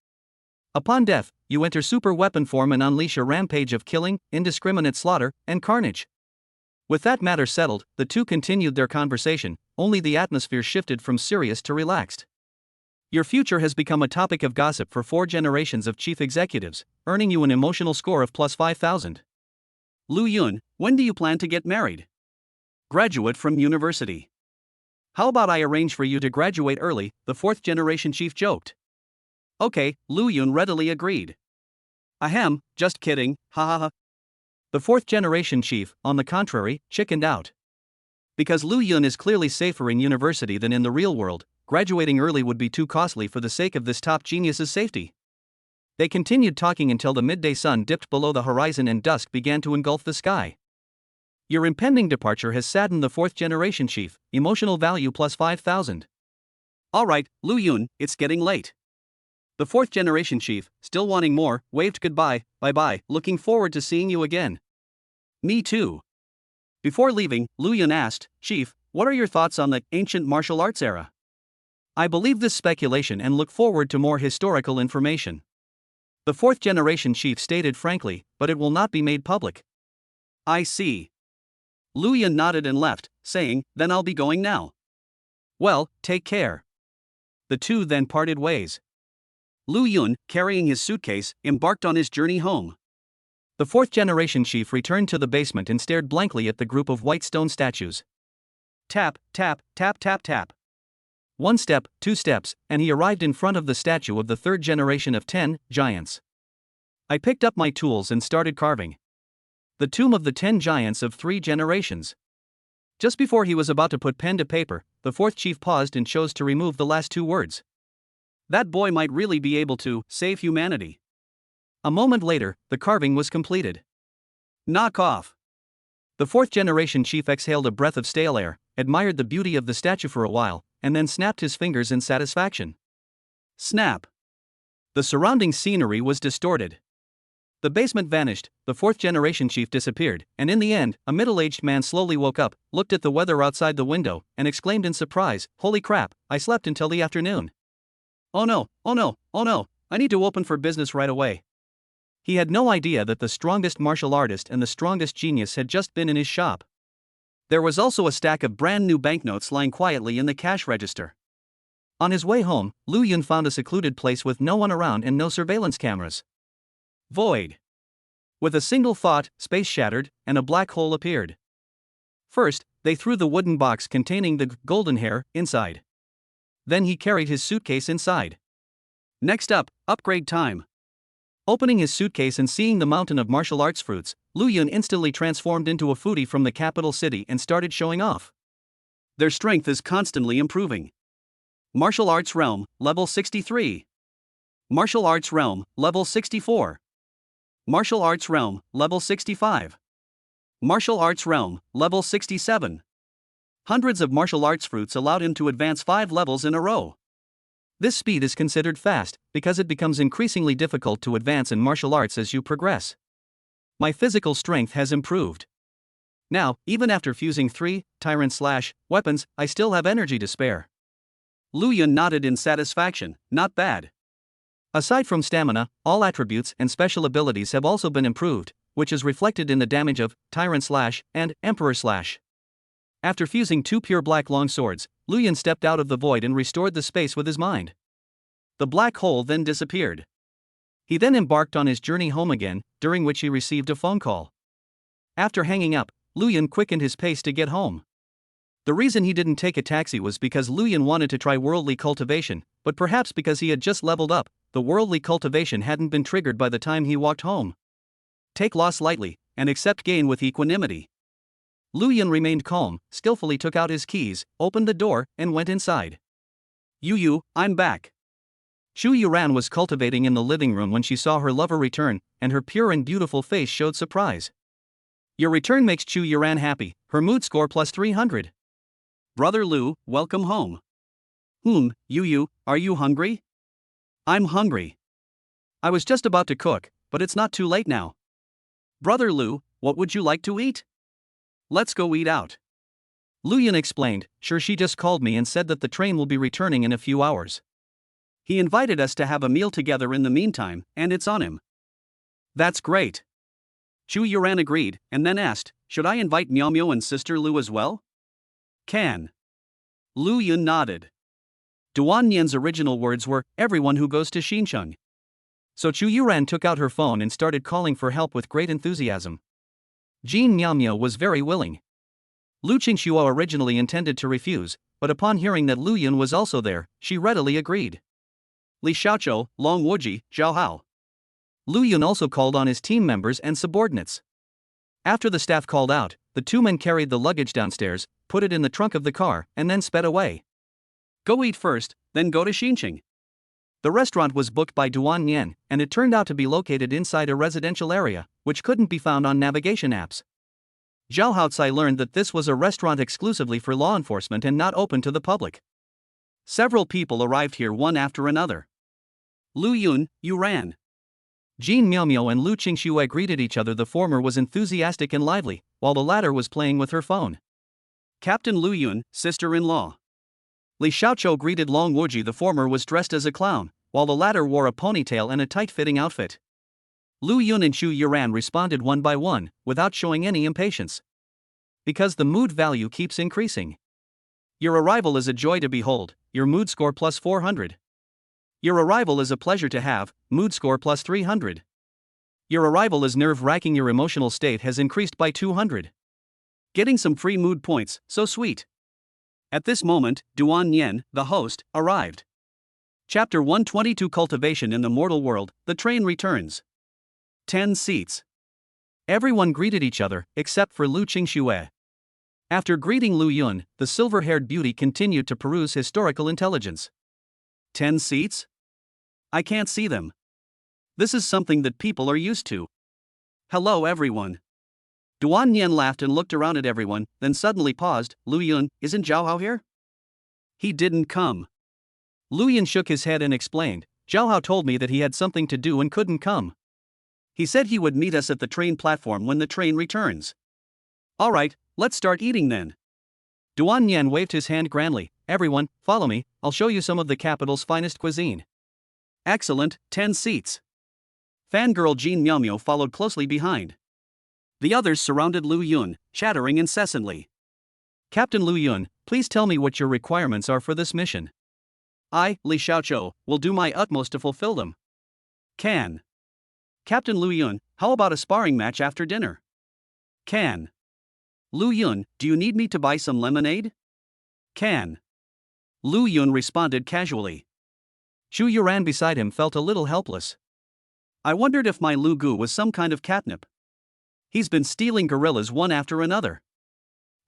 Upon death, you enter super weapon form and unleash a rampage of killing, indiscriminate slaughter, and carnage. With that matter settled, the two continued their conversation, only the atmosphere shifted from serious to relaxed. Your future has become a topic of gossip for 4 generations of chief executives, earning you an emotional score of plus 5,000. Lu Yun, when do you plan to get married? Graduate from university. How about I arrange for you to graduate early, the fourth generation chief joked. Okay, Lu Yun readily agreed. Ahem, just kidding, ha ha ha. The fourth generation chief, on the contrary, chickened out. Because Lu Yun is clearly safer in university than in the real world, graduating early would be too costly for the sake of this top genius's safety. They continued talking until the midday sun dipped below the horizon and dusk began to engulf the sky. Your impending departure has saddened the fourth generation chief, emotional value plus 5,000. Alright, Lu Yun, it's getting late. The fourth generation chief, still wanting more, waved goodbye, bye-bye, looking forward to seeing you again. Me too. Before leaving, Lu Yun asked, Chief, what are your thoughts on the ancient martial arts era? I believe this speculation and look forward to more historical information. The fourth generation chief stated frankly, but it will not be made public. I see. Lu Yun nodded and left, saying, then I'll be going now. Well, take care. The two then parted ways. Lu Yun, carrying his suitcase, embarked on his journey home. The fourth generation chief returned to the basement and stared blankly at the group of white stone statues. Tap, tap, tap, tap, tap. 1 step, 2 steps, and he arrived in front of the statue of the third generation of 10 giants. I picked up my tools and started carving. The tomb of the 10 giants of 3 generations. Just before he was about to put pen to paper, the fourth chief paused and chose to remove the last 2 words. That boy might really be able to save humanity. A moment later, the carving was completed. Knock off. The fourth generation chief exhaled a breath of stale air, admired the beauty of the statue for a while, and then snapped his fingers in satisfaction. Snap. The surrounding scenery was distorted. The basement vanished, the fourth generation chief disappeared, and in the end, a middle-aged man slowly woke up, looked at the weather outside the window, and exclaimed in surprise, holy crap, I slept until the afternoon. Oh no, oh no, oh no, I need to open for business right away. He had no idea that the strongest martial artist and the strongest genius had just been in his shop. There was also a stack of brand new banknotes lying quietly in the cash register. On his way home, Lu Yun found a secluded place with no one around and no surveillance cameras. Void. With a single thought, space shattered, and a black hole appeared. First, they threw the wooden box containing the golden hair inside. Then he carried his suitcase inside. Next up, upgrade time. Opening his suitcase and seeing the mountain of martial arts fruits, Lu Yun instantly transformed into a foodie from the capital city and started showing off. Their strength is constantly improving. Martial Arts Realm, level 63. Martial Arts Realm, level 64. Martial Arts Realm, level 65. Martial Arts Realm, level 67. Hundreds of martial arts fruits allowed him to advance 5 levels in a row. This speed is considered fast, because it becomes increasingly difficult to advance in martial arts as you progress. My physical strength has improved. Now, even after fusing 3 tyrant/weapons, I still have energy to spare. Lu Yun nodded in satisfaction. Not bad. Aside from stamina, all attributes and special abilities have also been improved, which is reflected in the damage of Tyrant/ and Emperor/. After fusing 2 pure black long swords, Lu Yun stepped out of the void and restored the space with his mind. The black hole then disappeared. He then embarked on his journey home again, during which he received a phone call. After hanging up, Lu Yun quickened his pace to get home. The reason he didn't take a taxi was because Lu Yun wanted to try worldly cultivation, but perhaps because he had just leveled up, the worldly cultivation hadn't been triggered by the time he walked home. Take loss lightly, and accept gain with equanimity. Lu Yun remained calm, skillfully took out his keys, opened the door, and went inside. Yu, I'm back. Chu Yuran was cultivating in the living room when she saw her lover return, and her pure and beautiful face showed surprise. Your return makes Chu Yuran happy, her mood score plus 300. Brother Lu, welcome home. Yu, are you hungry? I'm hungry. I was just about to cook, but it's not too late now. Brother Lu, what would you like to eat? Let's go eat out. Lu Yun explained, sure, she just called me and said that the train will be returning in a few hours. He invited us to have a meal together in the meantime, and it's on him. That's great. Chu Yuran agreed, and then asked, should I invite Miao Miao and Sister Lu as well? Can. Lu Yun nodded. Duan Yan's original words were, everyone who goes to Xincheng. So Chu Yuran took out her phone and started calling for help with great enthusiasm. Jean Miao Miao was very willing. Lu Qingxuo originally intended to refuse, but upon hearing that Lu Yun was also there, she readily agreed. Li Xiaoqiu, Long Wuji, Zhao Hao. Lu Yun also called on his team members and subordinates. After the staff called out, the 2 men carried the luggage downstairs, put it in the trunk of the car, and then sped away. Go eat first, then go to Xincheng. The restaurant was booked by Duan Yan, and it turned out to be located inside a residential area, which couldn't be found on navigation apps. Zhao Haocai learned that this was a restaurant exclusively for law enforcement and not open to the public. Several people arrived here one after another. Lu Yun, Yuran. Jean Miao Miao and Lu Qingxue greeted each other. The former was enthusiastic and lively, while the latter was playing with her phone. Captain Lu Yun, sister-in-law. Li Xiaoqiu greeted Long Wuji. The former was dressed as a clown, while the latter wore a ponytail and a tight-fitting outfit. Lu Yun and Chu Yuran responded one by one, without showing any impatience. Because the mood value keeps increasing. Your arrival is a joy to behold, your mood score plus 400. Your arrival is a pleasure to have, mood score plus 300. Your arrival is nerve-wracking, your emotional state has increased by 200. Getting some free mood points, so sweet. At this moment, Duan Yan, the host, arrived. Chapter 122 Cultivation in the Mortal World, the train returns. 10 seats. Everyone greeted each other, except for Lu Qingxue. After greeting Lu Yun, the silver-haired beauty continued to peruse historical intelligence. 10 seats? I can't see them. This is something that people are used to. Hello everyone. Duan Yan laughed and looked around at everyone, then suddenly paused. Lu Yun, isn't Zhao Hao here? He didn't come. Lu Yun shook his head and explained, Zhao Hao told me that he had something to do and couldn't come. He said he would meet us at the train platform when the train returns. Alright, let's start eating then. Duan Yan waved his hand grandly. Everyone, follow me, I'll show you some of the capital's finest cuisine. Excellent, 10 seats. Fangirl Jean Miao Miao followed closely behind. The others surrounded Lu Yun, chattering incessantly. Captain Lu Yun, please tell me what your requirements are for this mission. I, Li Xiaoqiu, will do my utmost to fulfill them. Can. Captain Lu Yun, how about a sparring match after dinner? Can. Lu Yun, do you need me to buy some lemonade? Can. Lu Yun responded casually. Chu Yuran beside him felt a little helpless. I wondered if my Lu Gu was some kind of catnip. He's been stealing gorillas one after another.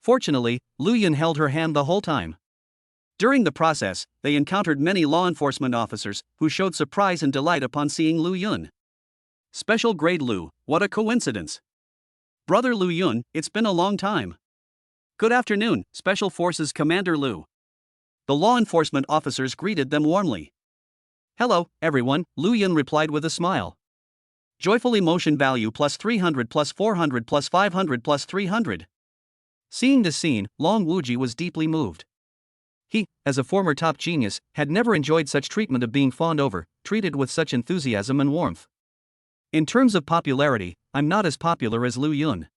Fortunately, Lu Yun held her hand the whole time. During the process, they encountered many law enforcement officers, who showed surprise and delight upon seeing Lu Yun. Special Grade Lu, what a coincidence. Brother Lu Yun, it's been a long time. Good afternoon, Special Forces Commander Lu. The law enforcement officers greeted them warmly. Hello, everyone, Lu Yun replied with a smile. Joyful emotion value plus 300 plus 400 plus 500 plus 300. Seeing this scene, Long Wuji was deeply moved. He, as a former top genius, had never enjoyed such treatment of being fawned over, treated with such enthusiasm and warmth. In terms of popularity, I'm not as popular as Lu Yun.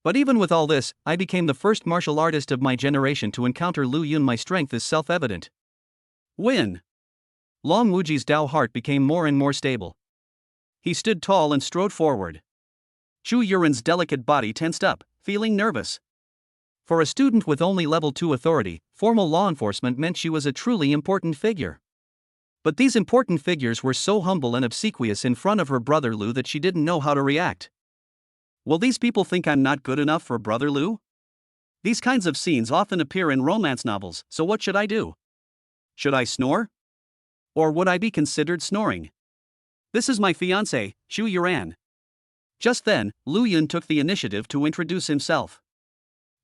But even with all this, I became the first martial artist of my generation to encounter Lu Yun. My strength is self-evident. Win. Long Wuji's Dao heart became more and more stable. He stood tall and strode forward. Chu Yuran's delicate body tensed up, feeling nervous. For a student with only level 2 authority, formal law enforcement meant she was a truly important figure. But these important figures were so humble and obsequious in front of her brother Lu that she didn't know how to react. Will these people think I'm not good enough for brother Lu? These kinds of scenes often appear in romance novels, so what should I do? Should I snore? Or would I be considered snoring? This is my fiancé, Chu Yuran. Just then, Lu Yun took the initiative to introduce himself.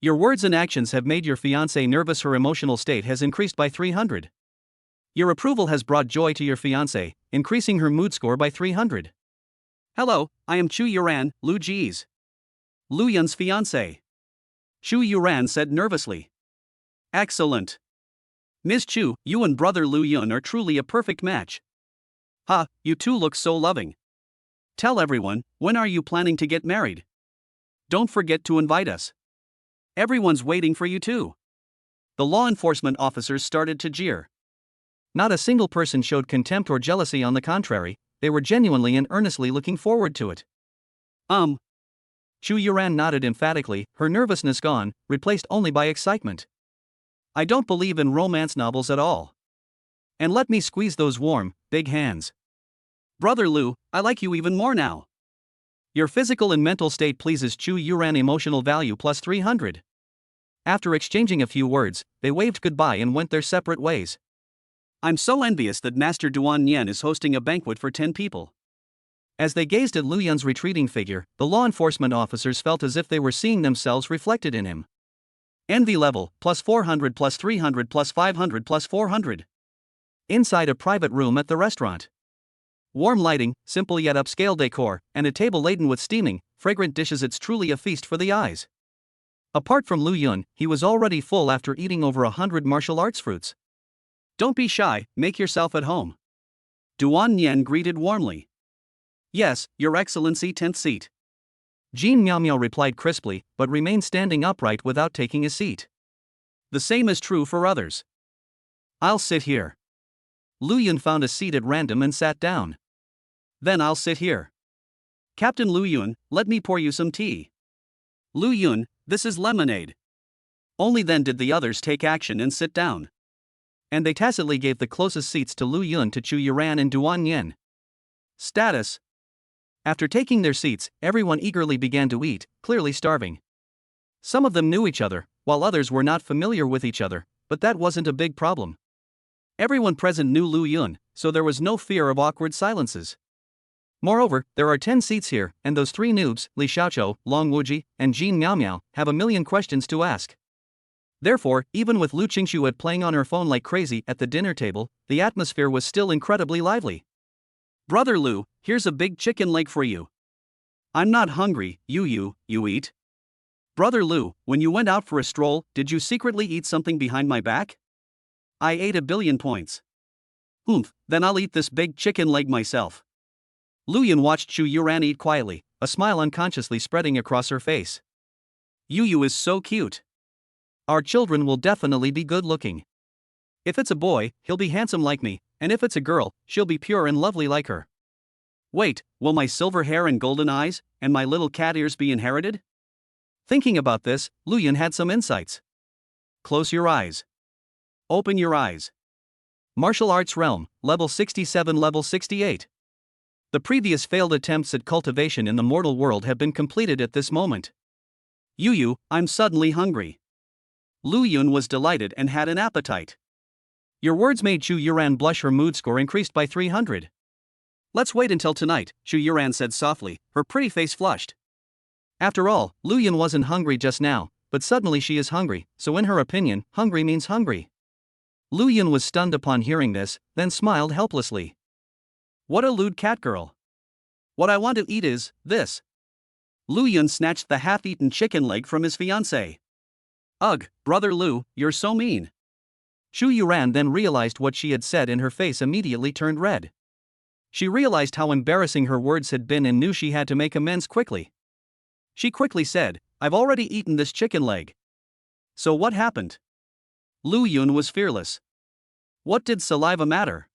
Your words and actions have made your fiancée nervous. Her emotional state has increased by 300. Your approval has brought joy to your fiancée, increasing her mood score by 300. Hello, I am Chu Yuran, Lu Ji's. Lu Yun's fiancé. Chu Yuran said nervously. Excellent. Ms. Chu, you and brother Lu Yun are truly a perfect match. Ha, you two look so loving. Tell everyone, when are you planning to get married? Don't forget to invite us. Everyone's waiting for you too. The law enforcement officers started to jeer. Not a single person showed contempt or jealousy. On the contrary, they were genuinely and earnestly looking forward to it. Chu Yuran nodded emphatically, her nervousness gone, replaced only by excitement. I don't believe in romance novels at all. And let me squeeze those warm, big hands. Brother Lu, I like you even more now. Your physical and mental state pleases Chu Yuran. Emotional value plus 300. After exchanging a few words, they waved goodbye and went their separate ways. I'm so envious that Master Duan Yen is hosting a banquet for 10 people. As they gazed at Lu Yun's retreating figure, the law enforcement officers felt as if they were seeing themselves reflected in him. Envy level, plus 400 plus 300 plus 500 plus 400. Inside a private room at the restaurant. Warm lighting, simple yet upscale decor, and a table laden with steaming, fragrant dishes. It's truly a feast for the eyes. Apart from Lu Yun, he was already full after eating over 100 martial arts fruits. Don't be shy, make yourself at home. Duan Yen greeted warmly. Yes, Your Excellency, 10th seat. Jin Miao Miao replied crisply, but remained standing upright without taking a seat. The same is true for others. I'll sit here. Lu Yun found a seat at random and sat down. Then I'll sit here. Captain Lu Yun, let me pour you some tea. Lu Yun, this is lemonade. Only then did the others take action and sit down. And they tacitly gave the closest seats to Lu Yun, to Chu Yuran and Duan Yen. Status. After taking their seats, everyone eagerly began to eat, clearly starving. Some of them knew each other, while others were not familiar with each other, but that wasn't a big problem. Everyone present knew Lu Yun, so there was no fear of awkward silences. Moreover, there are 10 seats here, and those 3 noobs, Li Xiaoqiu, Long Wuji, and Jin Miao Miao, have a million questions to ask. Therefore, even with Lu Qingshu playing on her phone like crazy at the dinner table, the atmosphere was still incredibly lively. Brother Lu, here's a big chicken leg for you. I'm not hungry, you eat. Brother Lu, when you went out for a stroll, did you secretly eat something behind my back? I ate 1 billion points. Then I'll eat this big chicken leg myself. Lu Yun watched Chu Yuran eat quietly, a smile unconsciously spreading across her face. Yu is so cute. Our children will definitely be good looking. If it's a boy, he'll be handsome like me, and if it's a girl, she'll be pure and lovely like her. Wait, will my silver hair and golden eyes, and my little cat ears be inherited? Thinking about this, Lu Yun had some insights. Close your eyes. Open your eyes. Martial Arts Realm, Level 67, Level 68. The previous failed attempts at cultivation in the mortal world have been completed at this moment. Yu, I'm suddenly hungry. Lu Yun was delighted and had an appetite. Your words made Chu Yuran blush. Her mood score increased by 300. Let's wait until tonight, Chu Yuran said softly, her pretty face flushed. After all, Lu Yun wasn't hungry just now, but suddenly she is hungry, so in her opinion, hungry means hungry. Lu Yun was stunned upon hearing this, then smiled helplessly. What a lewd cat girl. What I want to eat is this. Lu Yun snatched the half-eaten chicken leg from his fiancée. Ugh, brother Lu, you're so mean. Shu Yuran then realized what she had said and her face immediately turned red. She realized how embarrassing her words had been and knew she had to make amends quickly. She quickly said, I've already eaten this chicken leg. So what happened? Lu Yun was fearless. What did saliva matter?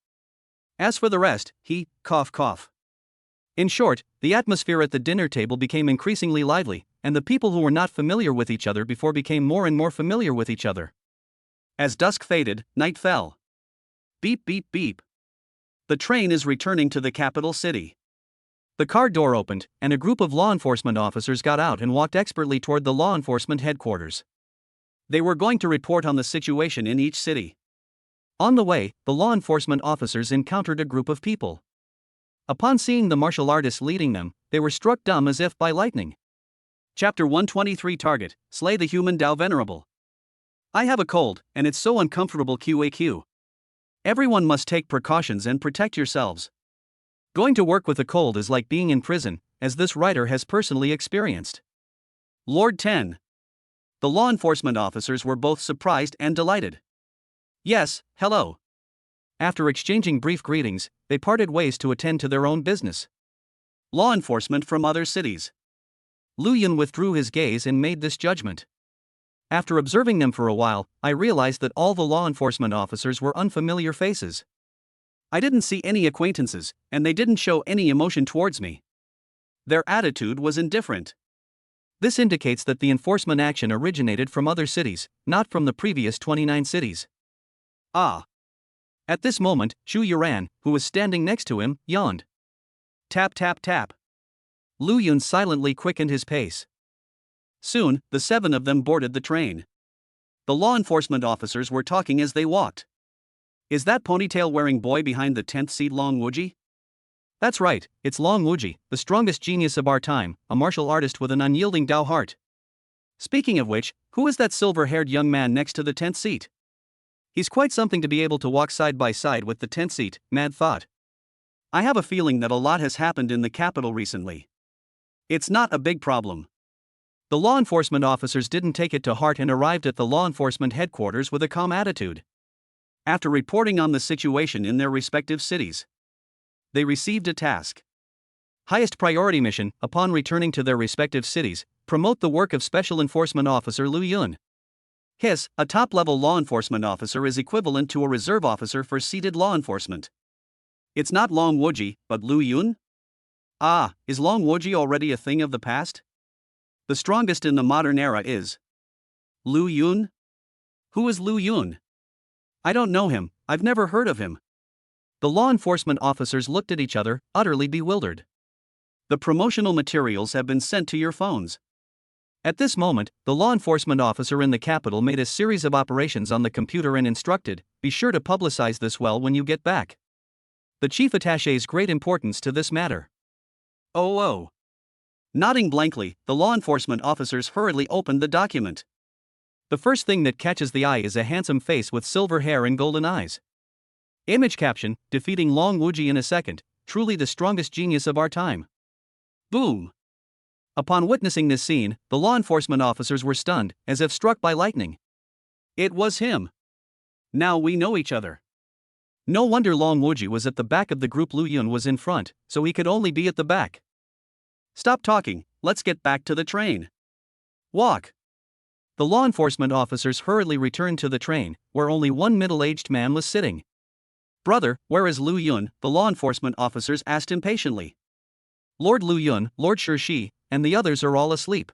As for the rest, he, cough cough. In short, the atmosphere at the dinner table became increasingly lively, and the people who were not familiar with each other before became more and more familiar with each other. As dusk faded, night fell. Beep beep beep. The train is returning to the capital city. The car door opened, and a group of law enforcement officers got out and walked expertly toward the law enforcement headquarters. They were going to report on the situation in each city. On the way, the law enforcement officers encountered a group of people. Upon seeing the martial artists leading them, they were struck dumb as if by lightning. Chapter 123 Target, Slay the Human Tao Venerable. I have a cold, and it's so uncomfortable QAQ. Everyone must take precautions and protect yourselves. Going to work with a cold is like being in prison, as this writer has personally experienced. Lord 10. The law enforcement officers were both surprised and delighted. Yes, hello. After exchanging brief greetings, they parted ways to attend to their own business. Law enforcement from other cities. Lu Yun withdrew his gaze and made this judgment. After observing them for a while, I realized that all the law enforcement officers were unfamiliar faces. I didn't see any acquaintances, and they didn't show any emotion towards me. Their attitude was indifferent. This indicates that the enforcement action originated from other cities, not from the previous 29 cities. Ah. At this moment, Shu Yuran, who was standing next to him, yawned. Tap tap tap. Lu Yun silently quickened his pace. Soon, the 7 of them boarded the train. The law enforcement officers were talking as they walked. Is that ponytail-wearing boy behind the 10th seat Long Wuji? That's right, it's Long Wuji, the strongest genius of our time, a martial artist with an unyielding Dao heart. Speaking of which, who is that silver-haired young man next to the 10th seat? He's quite something to be able to walk side by side with the 10th seat, Mad thought. I have a feeling that a lot has happened in the capital recently. It's not a big problem. The law enforcement officers didn't take it to heart and arrived at the law enforcement headquarters with a calm attitude. After reporting on the situation in their respective cities, they received a task. Highest priority mission, upon returning to their respective cities, promote the work of Special Enforcement Officer Lu Yun. His, a top-level law enforcement officer is equivalent to a reserve officer for seated law enforcement. It's not Long Wuji, but Lu Yun? Ah, is Long Wuji already a thing of the past? The strongest in the modern era is Lu Yun? Who is Lu Yun? I don't know him, I've never heard of him. The law enforcement officers looked at each other, utterly bewildered. The promotional materials have been sent to your phones. At this moment, the law enforcement officer in the capital made a series of operations on the computer and instructed, be sure to publicize this well when you get back. The chief attaché's great importance to this matter. Oh. Nodding blankly, the law enforcement officers hurriedly opened the document. The first thing that catches the eye is a handsome face with silver hair and golden eyes. Image caption, defeating Long Wuji in a second, truly the strongest genius of our time. Boom. Upon witnessing this scene, the law enforcement officers were stunned, as if struck by lightning. It was him. Now we know each other. No wonder Long Wuji was at the back of the group. Lu Yun was in front, so he could only be at the back. Stop talking, let's get back to the train. Walk. The law enforcement officers hurriedly returned to the train, where only one middle-aged man was sitting. Brother, where is Lu Yun? The law enforcement officers asked impatiently. Lord Lu Yun, Lord Shi, and the others are all asleep.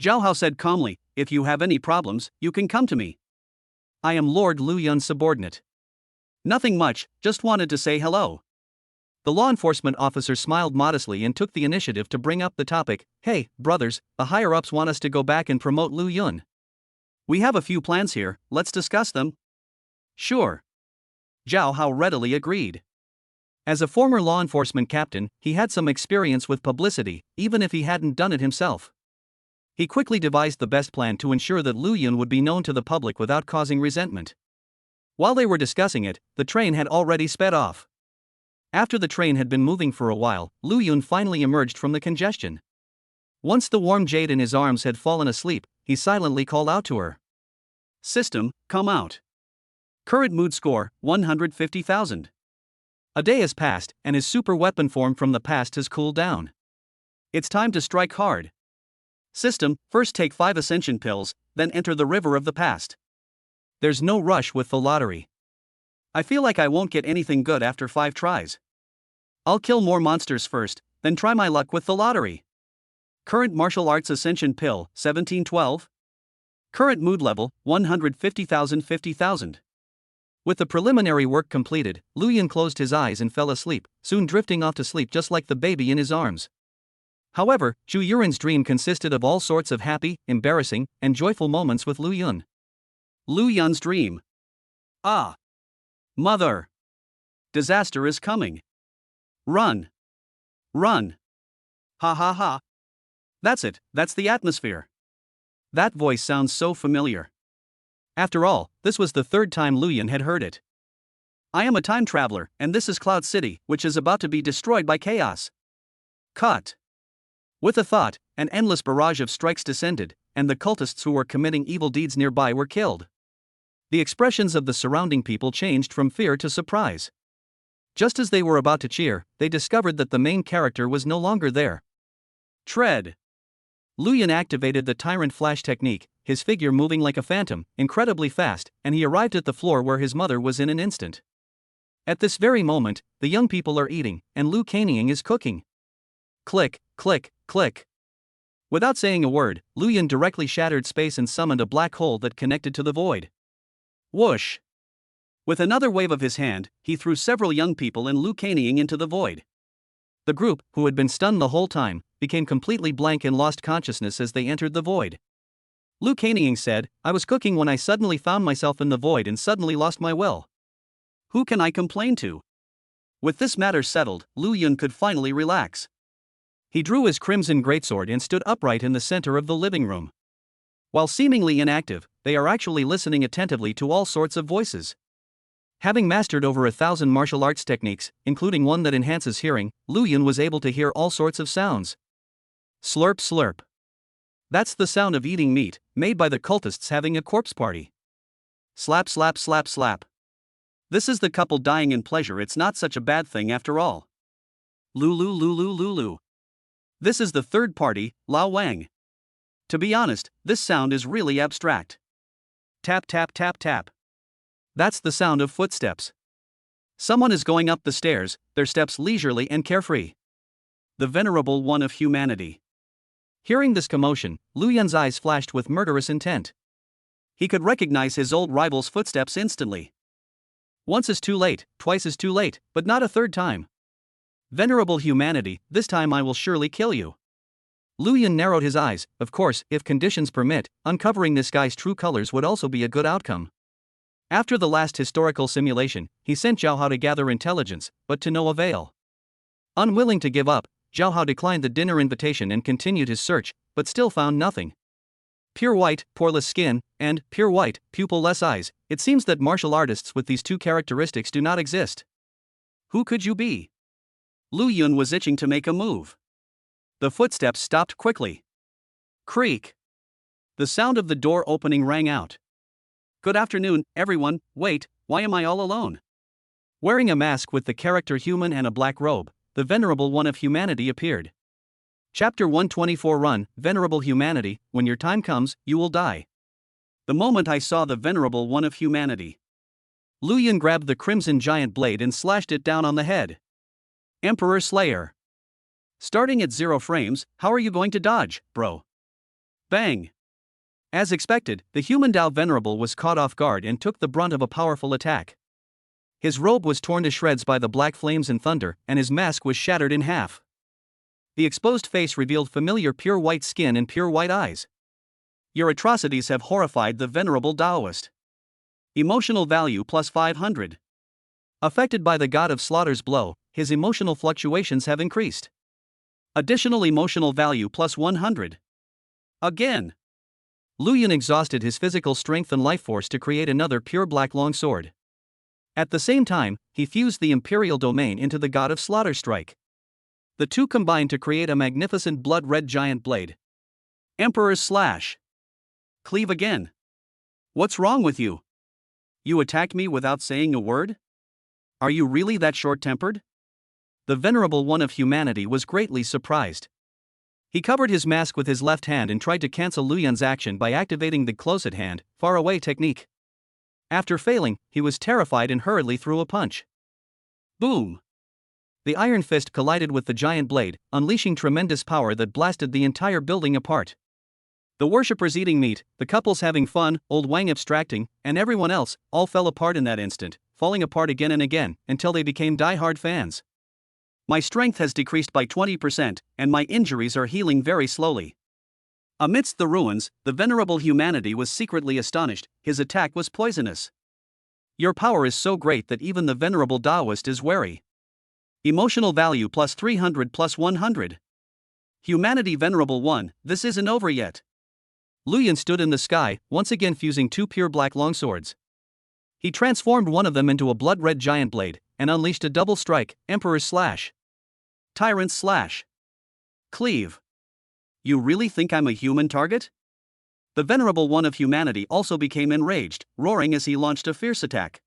Zhao Hao said calmly, if you have any problems, you can come to me. I am Lord Lu Yun's subordinate. Nothing much, just wanted to say hello. The law enforcement officer smiled modestly and took the initiative to bring up the topic. Hey, brothers, the higher-ups want us to go back and promote Lu Yun. We have a few plans here, let's discuss them. Sure. Zhao Hao readily agreed. As a former law enforcement captain, he had some experience with publicity, even if he hadn't done it himself. He quickly devised the best plan to ensure that Lu Yun would be known to the public without causing resentment. While they were discussing it, the train had already sped off. After the train had been moving for a while, Lu Yun finally emerged from the congestion. Once the warm jade in his arms had fallen asleep, he silently called out to her. System, come out. Current mood score, 150,000. A day has passed, and his super weapon form from the past has cooled down. It's time to strike hard. System, first take 5 ascension pills, then enter the river of the past. There's no rush with the lottery. I feel like I won't get anything good after 5 tries. I'll kill more monsters first, then try my luck with the lottery. Current martial arts ascension pill, 1712. Current mood level, 150,000 50,000. With the preliminary work completed, Lu Yun closed his eyes and fell asleep, soon drifting off to sleep just like the baby in his arms. However, Zhu Yuren's dream consisted of all sorts of happy, embarrassing, and joyful moments with Lu Yun. Lu Yun's dream. Ah! Mother! Disaster is coming. Run! Run! Ha ha ha! That's it, that's the atmosphere. That voice sounds so familiar. After all, this was the 3rd time Lu Yun had heard it. I am a time traveler, and this is Cloud City, which is about to be destroyed by chaos. Cut. With a thought, an endless barrage of strikes descended, and the cultists who were committing evil deeds nearby were killed. The expressions of the surrounding people changed from fear to surprise. Just as they were about to cheer, they discovered that the main character was no longer there. Tread. Lu Yun activated the Tyrant Flash technique, his figure moving like a phantom, incredibly fast, and he arrived at the floor where his mother was in an instant. At this very moment, the young people are eating, and Lu Kanying is cooking. Click, click, click. Without saying a word, Lu Yun directly shattered space and summoned a black hole that connected to the void. Whoosh! With another wave of his hand, he threw several young people and Lu Kanying into the void. The group, who had been stunned the whole time, became completely blank and lost consciousness as they entered the void. Lu Kanying said, "I was cooking when I suddenly found myself in the void and suddenly lost my will. Who can I complain to?" With this matter settled, Lu Yun could finally relax. He drew his crimson greatsword and stood upright in the center of the living room. While seemingly inactive, they are actually listening attentively to all sorts of voices. Having mastered over 1,000 martial arts techniques, including one that enhances hearing, Lu Yun was able to hear all sorts of sounds. Slurp slurp. That's the sound of eating meat, made by the cultists having a corpse party. Slap slap slap slap. This is the couple dying in pleasure, it's not such a bad thing after all. Lulu Lulu Lulu. This is the third party, Lao Wang. To be honest, this sound is really abstract. Tap tap tap tap. That's the sound of footsteps. Someone is going up the stairs, their steps leisurely and carefree. The venerable one of humanity. Hearing this commotion, Lu Yun's eyes flashed with murderous intent. He could recognize his old rival's footsteps instantly. Once is too late, twice is too late, but not a third time. Venerable humanity, this time I will surely kill you. Lu Yun narrowed his eyes. Of course, if conditions permit, uncovering this guy's true colors would also be a good outcome. After the last historical simulation, he sent Zhao Hao to gather intelligence, but to no avail. Unwilling to give up, Zhao Hao declined the dinner invitation and continued his search, but still found nothing. Pure white, poreless skin, and pure white, pupil-less eyes. It seems that martial artists with these two characteristics do not exist. Who could you be? Lu Yun was itching to make a move. The footsteps stopped quickly. Creak. The sound of the door opening rang out. Good afternoon, everyone. Wait, why am I all alone? Wearing a mask with the character human and a black robe, the venerable one of humanity appeared. Chapter 124 Run, Venerable Humanity, when your time comes, you will die. The moment I saw the venerable one of humanity, Lu Yun grabbed the crimson giant blade and slashed it down on the head. Emperor Slayer. Starting at 0 frames, how are you going to dodge, bro? Bang. As expected, the human Dao Venerable was caught off guard and took the brunt of a powerful attack. His robe was torn to shreds by the black flames and thunder, and his mask was shattered in half. The exposed face revealed familiar pure white skin and pure white eyes. Your atrocities have horrified the venerable Taoist. Emotional value plus 500. Affected by the god of slaughter's blow, his emotional fluctuations have increased. Additional emotional value plus 100. Again. Lu Yun exhausted his physical strength and life force to create another pure black longsword. At the same time, he fused the Imperial domain into the God of Slaughter strike. The two combined to create a magnificent blood-red giant blade. Emperor's Slash. Cleave again. What's wrong with you? You attacked me without saying a word? Are you really that short-tempered? The Venerable One of Humanity was greatly surprised. He covered his mask with his left hand and tried to cancel Lu Yun's action by activating the close-at-hand, far-away technique. After failing, he was terrified and hurriedly threw a punch. Boom! The iron fist collided with the giant blade, unleashing tremendous power that blasted the entire building apart. The worshippers eating meat, the couples having fun, old Wang abstracting, and everyone else, all fell apart in that instant, falling apart again and again, until they became die-hard fans. My strength has decreased by 20%, and my injuries are healing very slowly. Amidst the ruins, the Venerable Humanity was secretly astonished. His attack was poisonous. Your power is so great that even the Venerable Taoist is wary. Emotional value plus 300 plus 100. Humanity Venerable 1, this isn't over yet. Lu Yun stood in the sky, once again fusing two pure black longswords. He transformed one of them into a blood-red giant blade, and unleashed a double strike, Emperor's Slash. Tyrant's Slash. Cleave. You really think I'm a human target? The Venerable One of Humanity also became enraged, roaring as he launched a fierce attack.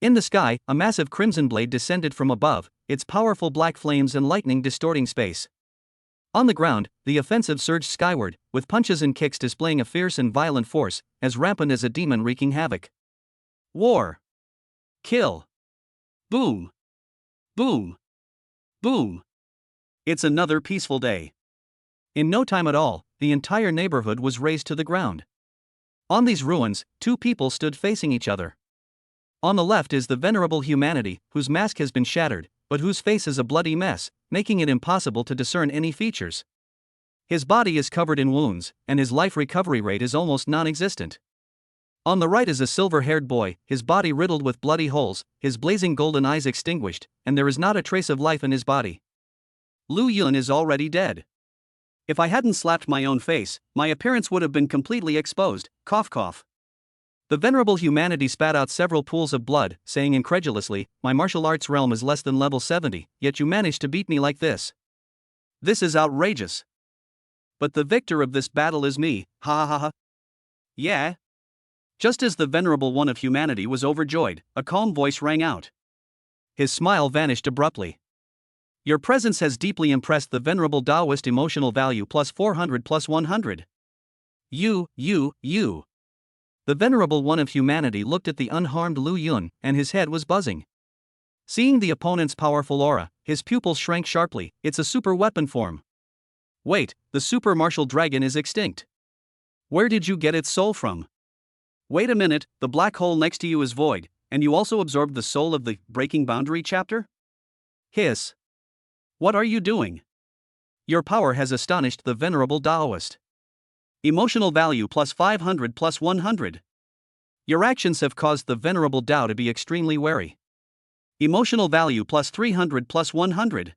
In the sky, a massive crimson blade descended from above, its powerful black flames and lightning distorting space. On the ground, the offensive surged skyward, with punches and kicks displaying a fierce and violent force, as rampant as a demon wreaking havoc. War. Kill. Boom. Boom. Boom. It's another peaceful day. In no time at all, the entire neighborhood was razed to the ground. On these ruins, two people stood facing each other. On the left is the Venerable Humanity, whose mask has been shattered, but whose face is a bloody mess, making it impossible to discern any features. His body is covered in wounds, and his life recovery rate is almost non-existent. On the right is a silver-haired boy, his body riddled with bloody holes, his blazing golden eyes extinguished, and there is not a trace of life in his body. Lu Yun is already dead. If I hadn't slapped my own face, my appearance would have been completely exposed. Cough cough. The Venerable Humanity spat out several pools of blood, saying incredulously, "My martial arts realm is less than level 70, yet you managed to beat me like this. This is outrageous. But the victor of this battle is me, ha ha ha ha." Yeah? Just as the Venerable One of Humanity was overjoyed, a calm voice rang out. His smile vanished abruptly. Your presence has deeply impressed the Venerable Taoist. Emotional value plus 400 plus 100. You. The Venerable One of Humanity looked at the unharmed Lu Yun, and his head was buzzing. Seeing the opponent's powerful aura, his pupils shrank sharply. It's a super weapon form. Wait, the super martial dragon is extinct. Where did you get its soul from? Wait a minute, the black hole next to you is void, and you also absorbed the soul of the Breaking Boundary chapter? Hiss. What are you doing? Your power has astonished the Venerable Taoist. Emotional value plus 500 plus 100. Your actions have caused the Venerable Tao to be extremely wary. Emotional value plus 300 plus 100.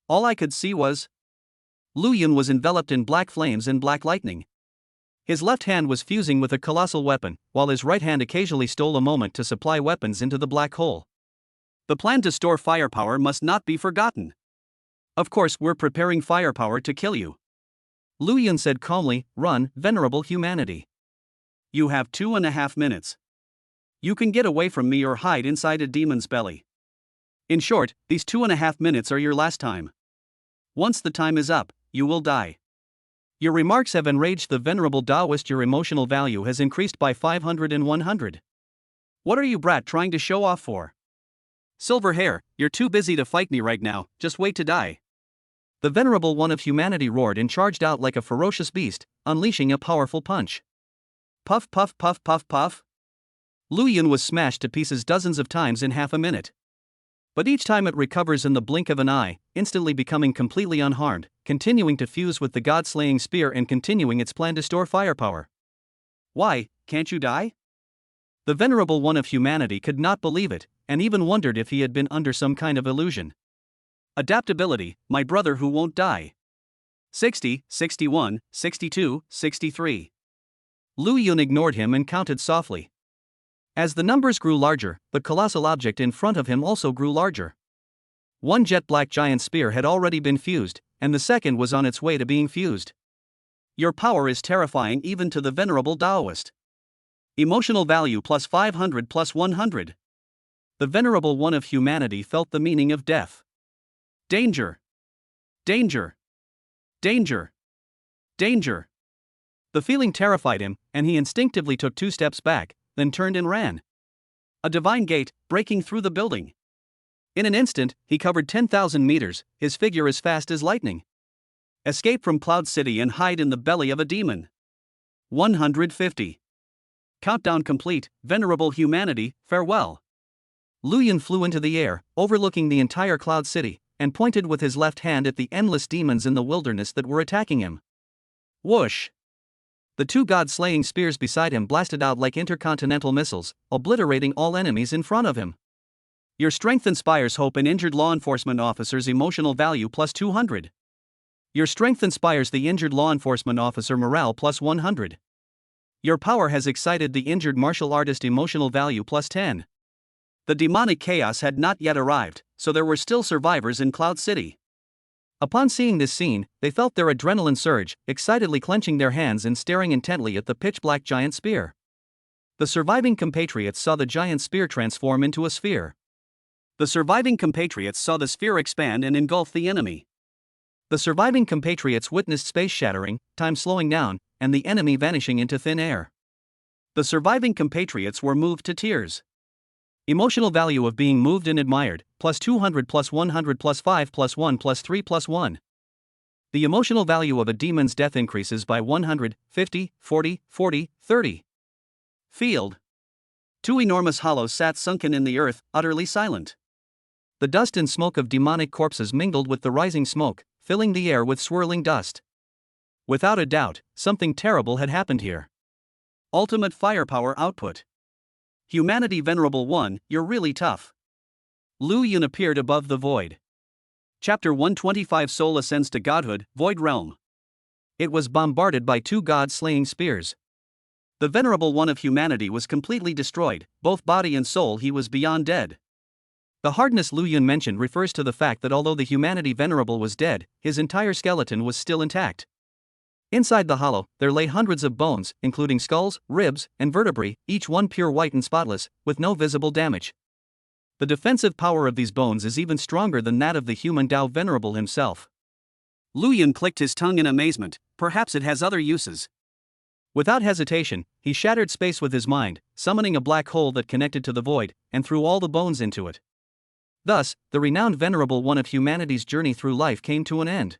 All I could see was Lu Yun was enveloped in black flames and black lightning. His left hand was fusing with a colossal weapon, while his right hand occasionally stole a moment to supply weapons into the black hole. The plan to store firepower must not be forgotten. Of course, we're preparing firepower to kill you. Lu Yun said calmly, "Run, Venerable Humanity. You have 2.5 minutes. You can get away from me or hide inside a demon's belly. In short, these 2.5 minutes are your last time. Once the time is up, you will die." Your remarks have enraged the Venerable Taoist. Your emotional value has increased by 500 and 100. What are you brat trying to show off for? Silver hair, you're too busy to fight me right now, just wait to die. The Venerable One of Humanity roared and charged out like a ferocious beast, unleashing a powerful punch. Puff puff puff puff puff. Lu Yun was smashed to pieces dozens of times in half a minute. But each time it recovers in the blink of an eye, instantly becoming completely unharmed, continuing to fuse with the god-slaying spear and continuing its plan to store firepower. Why, can't you die? The Venerable One of Humanity could not believe it, and even wondered if he had been under some kind of illusion. Adaptability, my brother who won't die. 60, 61, 62, 63. Lu Yun ignored him and counted softly. As the numbers grew larger, the colossal object in front of him also grew larger. One jet black giant spear had already been fused, and the second was on its way to being fused. Your power is terrifying even to the venerable Taoist. Emotional value plus 500 plus 100. The venerable one of humanity felt the meaning of death. Danger! Danger! Danger! Danger! The feeling terrified him, and he instinctively took 2 steps back, then turned and ran. A divine gate, breaking through the building. In an instant, he covered 10,000 meters, his figure as fast as lightning. Escape from Cloud City and hide in the belly of a demon. 150. Countdown complete, venerable humanity, farewell. Lu Yun flew into the air, overlooking the entire Cloud City, and pointed with his left hand at the endless demons in the wilderness that were attacking him. Whoosh! The 2 god-slaying spears beside him blasted out like intercontinental missiles, obliterating all enemies in front of him. Your strength inspires hope in injured law enforcement officers. Emotional value plus 200. Your strength inspires the injured law enforcement officer. Morale plus 100. Your power has excited the injured martial artist. Emotional value plus 10. The demonic chaos had not yet arrived, so there were still survivors in Cloud City. Upon seeing this scene, they felt their adrenaline surge, excitedly clenching their hands and staring intently at the pitch-black giant spear. The surviving compatriots saw the giant spear transform into a sphere. The surviving compatriots saw the sphere expand and engulf the enemy. The surviving compatriots witnessed space shattering, time slowing down, and the enemy vanishing into thin air. The surviving compatriots were moved to tears. Emotional value of being moved and admired, plus 200 plus 100 plus 5 plus 1 plus 3 plus 1. The emotional value of a demon's death increases by 100, 50, 40, 40, 30. Field. 2 enormous hollows sat sunken in the earth, utterly silent. The dust and smoke of demonic corpses mingled with the rising smoke, filling the air with swirling dust. Without a doubt, something terrible had happened here. Ultimate firepower output. Humanity Venerable One, you're really tough. Lu Yun appeared above the void. Chapter 125. Soul ascends to godhood, Void Realm. It was bombarded by 2 god-slaying spears. The Venerable One of humanity was completely destroyed, both body and soul. He was beyond dead. The hardness Lu Yun mentioned refers to the fact that although the humanity venerable was dead, his entire skeleton was still intact. Inside the hollow, there lay hundreds of bones, including skulls, ribs, and vertebrae, each one pure white and spotless, with no visible damage. The defensive power of these bones is even stronger than that of the human Tao Venerable himself. Lu Yun clicked his tongue in amazement. Perhaps it has other uses. Without hesitation, he shattered space with his mind, summoning a black hole that connected to the void, and threw all the bones into it. Thus, the renowned Venerable One of humanity's journey through life came to an end.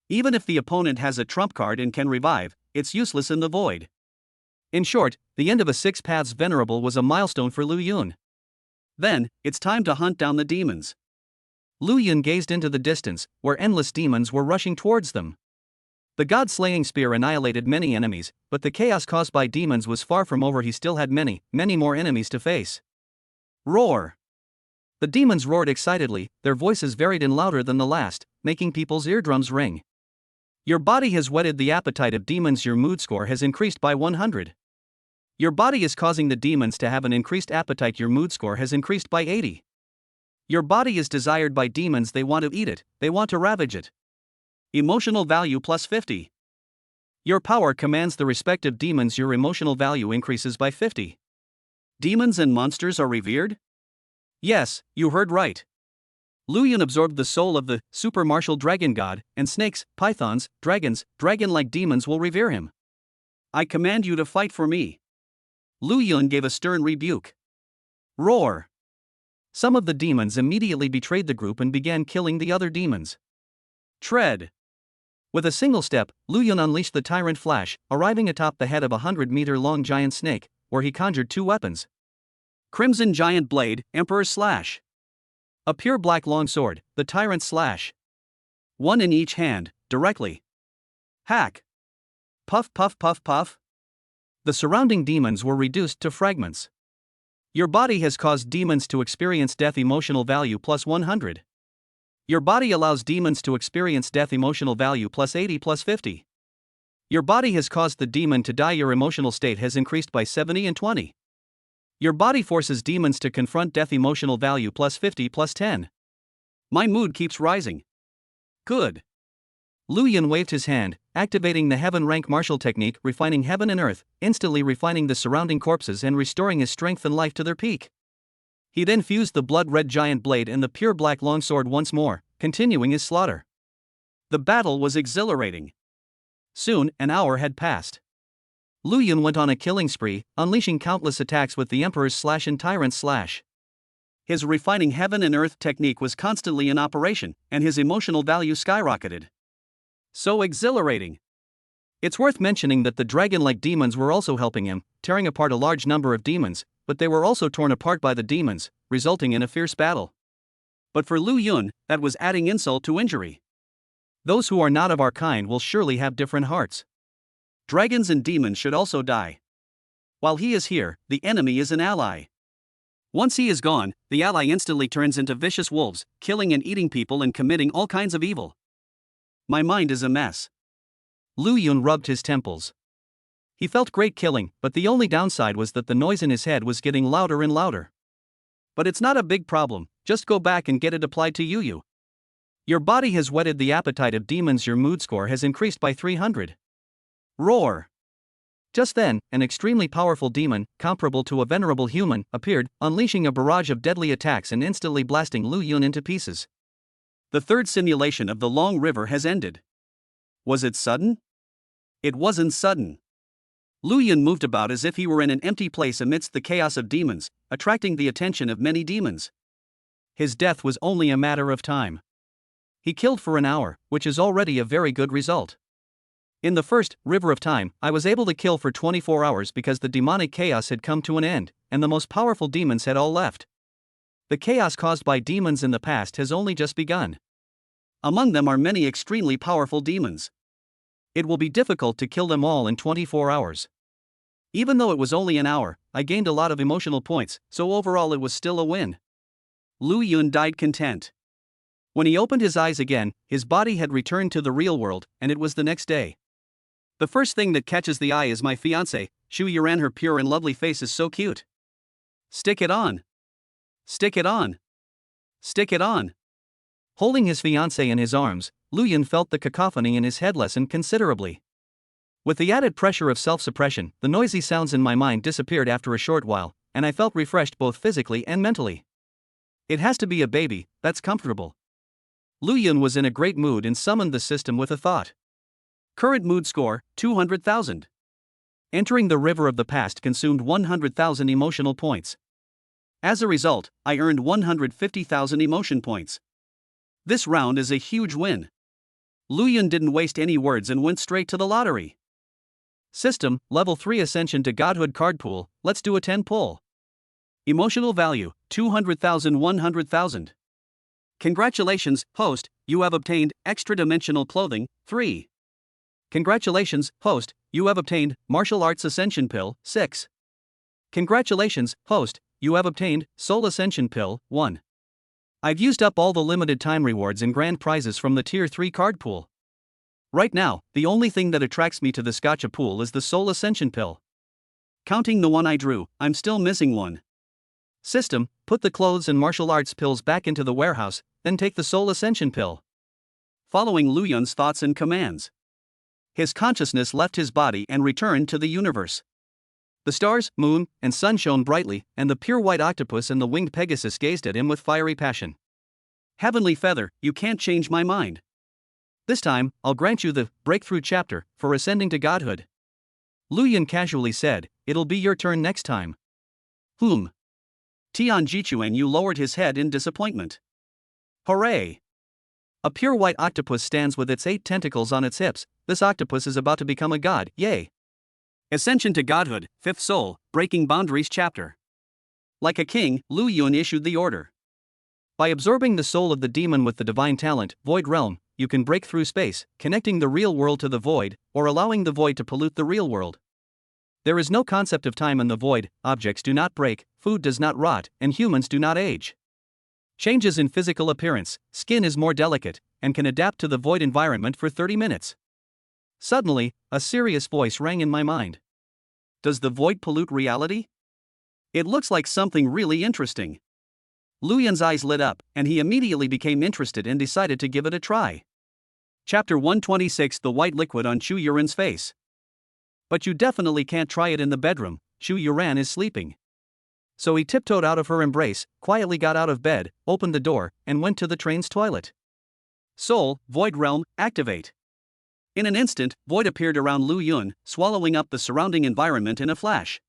Even if the opponent has a trump card and can revive, it's useless in the void. In short, the end of a 6 Paths Venerable was a milestone for Lu Yun. Then, it's time to hunt down the demons. Lu Yun gazed into the distance, where endless demons were rushing towards them. The god-slaying spear annihilated many enemies, but the chaos caused by demons was far from over. He still had many, many more enemies to face. Roar! The demons roared excitedly, their voices varied and louder than the last, making people's eardrums ring. Your body has whetted the appetite of demons. Your mood score has increased by 100. Your body is causing the demons to have an increased appetite. Your mood score has increased by 80. Your body is desired by demons. They want to eat it, they want to ravage it. Emotional value plus 50. Your power commands the respective demons. Your emotional value increases by 50. Demons and monsters are revered? Yes, you heard right. Lu Yun absorbed the soul of the super martial dragon god, and snakes, pythons, dragons, dragon-like demons will revere him. I command you to fight for me. Lu Yun gave a stern rebuke. Roar! Some of the demons immediately betrayed the group and began killing the other demons. Tread! With a single step, Lu Yun unleashed the Tyrant Flash, arriving atop the head of a 100-meter-long giant snake, where he conjured 2 weapons. Crimson Giant Blade, Emperor's Slash. A pure black longsword, the Tyrant's Slash. 1 in each hand, directly. Hack! Puff puff puff puff. The surrounding demons were reduced to fragments. Your body has caused demons to experience death. Emotional value plus 100. Your body allows demons to experience death. Emotional value plus 80 plus 50. Your body has caused the demon to die. Your emotional state has increased by 70 and 20. Your body forces demons to confront death. Emotional value plus 50 plus 10. My mood keeps rising. Good. Lu Yun waved his hand, activating the heaven rank martial technique, refining heaven and earth, instantly refining the surrounding corpses and restoring his strength and life to their peak. He then fused the blood-red giant blade and the pure black longsword once more, continuing his slaughter. The battle was exhilarating. Soon, an hour had passed. Lu Yun went on a killing spree, unleashing countless attacks with the Emperor's slash and Tyrant's slash. His refining heaven and earth technique was constantly in operation, and his emotional value skyrocketed. So exhilarating. It's worth mentioning that the dragon-like demons were also helping him, tearing apart a large number of demons, but they were also torn apart by the demons, resulting in a fierce battle. But for Lu Yun, that was adding insult to injury. Those who are not of our kind will surely have different hearts. Dragons and demons should also die. While he is here, the enemy is an ally. Once he is gone, the ally instantly turns into vicious wolves, killing and eating people and committing all kinds of evil. My mind is a mess. Lu Yun rubbed his temples. He felt great killing, but the only downside was that the noise in his head was getting louder and louder. But it's not a big problem, just go back and get it applied to you. Your body has whetted the appetite of demons. Your mood score has increased by 300. Roar. Just then, an extremely powerful demon, comparable to a venerable human, appeared, unleashing a barrage of deadly attacks and instantly blasting Lu Yun into pieces. The third simulation of the long river has ended. Was it sudden? It wasn't sudden. Lu Yun moved about as if he were in an empty place amidst the chaos of demons, attracting the attention of many demons. His death was only a matter of time. He killed for an hour, which is already a very good result. In the first River of Time, I was able to kill for 24 hours because the demonic chaos had come to an end, and the most powerful demons had all left. The chaos caused by demons in the past has only just begun. Among them are many extremely powerful demons. It will be difficult to kill them all in 24 hours. Even though it was only an hour, I gained a lot of emotional points, so overall it was still a win. Lu Yun died content. When he opened his eyes again, his body had returned to the real world, and it was the next day. The first thing that catches the eye is my fiancée, Shu Yuran. Her pure and lovely face is so cute. Stick it on. Stick it on. Stick it on. Holding his fiancée in his arms, Lu Yun felt the cacophony in his head lessen considerably. With the added pressure of self-suppression, the noisy sounds in my mind disappeared after a short while, and I felt refreshed both physically and mentally. It has to be a baby, that's comfortable. Lu Yun was in a great mood and summoned the system with a thought. Current mood score, 200,000. Entering the river of the past consumed 100,000 emotional points. As a result, I earned 150,000 emotion points. This round is a huge win. Lu Yun didn't waste any words and went straight to the lottery. System, level 3 Ascension to Godhood card pool, let's do a 10 pull. Emotional value, 200,000 100,000. Congratulations, host, you have obtained extra dimensional clothing, 3. Congratulations, host, you have obtained Martial Arts Ascension Pill, 6. Congratulations, host, you have obtained Soul Ascension Pill, 1. I've used up all the limited time rewards and grand prizes from the Tier 3 card pool. Right now, the only thing that attracts me to the Gacha pool is the Soul Ascension Pill. Counting the one I drew, I'm still missing one. System, put the clothes and martial arts pills back into the warehouse, then take the Soul Ascension Pill. Following Lu Yun's thoughts and commands, his consciousness left his body and returned to the universe. The stars, moon, and sun shone brightly, and the pure white octopus and the winged Pegasus gazed at him with fiery passion. Heavenly Feather, you can't change my mind. This time, I'll grant you the breakthrough chapter for ascending to godhood. Lu Yun casually said, it'll be your turn next time. Tian Jichuan Yu lowered his head in disappointment. Hooray! A pure white octopus stands with its 8 tentacles on its hips. This octopus is about to become a god, yay! Ascension to Godhood, 5th Soul, Breaking Boundaries Chapter. Like a king, Lu Yun issued the order. By absorbing the soul of the demon with the divine talent, Void Realm, you can break through space, connecting the real world to the void, or allowing the void to pollute the real world. There is no concept of time in the void, objects do not break, food does not rot, and humans do not age. Changes in physical appearance, skin is more delicate, and can adapt to the void environment for 30 minutes. Suddenly, a serious voice rang in my mind. Does the void pollute reality? It looks like something really interesting. Lu Yun's eyes lit up, and he immediately became interested and decided to give it a try. Chapter 126 The White Liquid on Chu Yuran's Face. But you definitely can't try it in the bedroom, Chu Yuran is sleeping. So he tiptoed out of her embrace, quietly got out of bed, opened the door, and went to the train's toilet. Soul, Void Realm, activate. In an instant, Void appeared around Lu Yun, swallowing up the surrounding environment in a flash.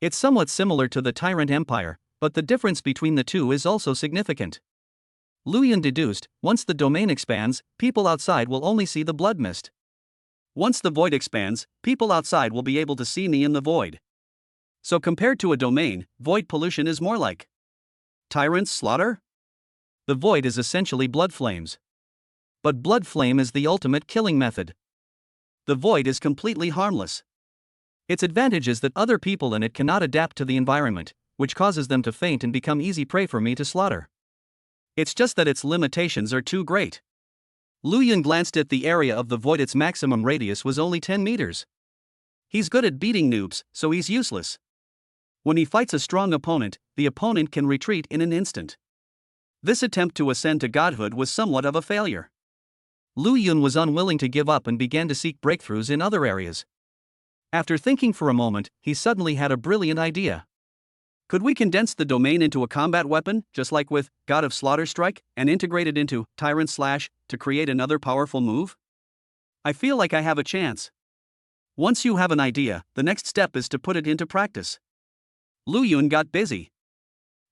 It's somewhat similar to the Tyrant Empire, but the difference between the two is also significant. Lu Yun deduced, once the domain expands, people outside will only see the blood mist. Once the void expands, people outside will be able to see me in the void. So compared to a domain, void pollution is more like tyrant's slaughter? The void is essentially blood flames. But blood flame is the ultimate killing method. The void is completely harmless. Its advantage is that other people in it cannot adapt to the environment, which causes them to faint and become easy prey for me to slaughter. It's just that its limitations are too great. Lu Yun glanced at the area of the void. Its maximum radius was only 10 meters. He's good at beating noobs, so he's useless. When he fights a strong opponent, the opponent can retreat in an instant. This attempt to ascend to godhood was somewhat of a failure. Lu Yun was unwilling to give up and began to seek breakthroughs in other areas. After thinking for a moment, he suddenly had a brilliant idea. Could we condense the domain into a combat weapon, just like with God of Slaughter Strike, and integrate it into Tyrant Slash to create another powerful move? I feel like I have a chance. Once you have an idea, the next step is to put it into practice. Lu Yun got busy.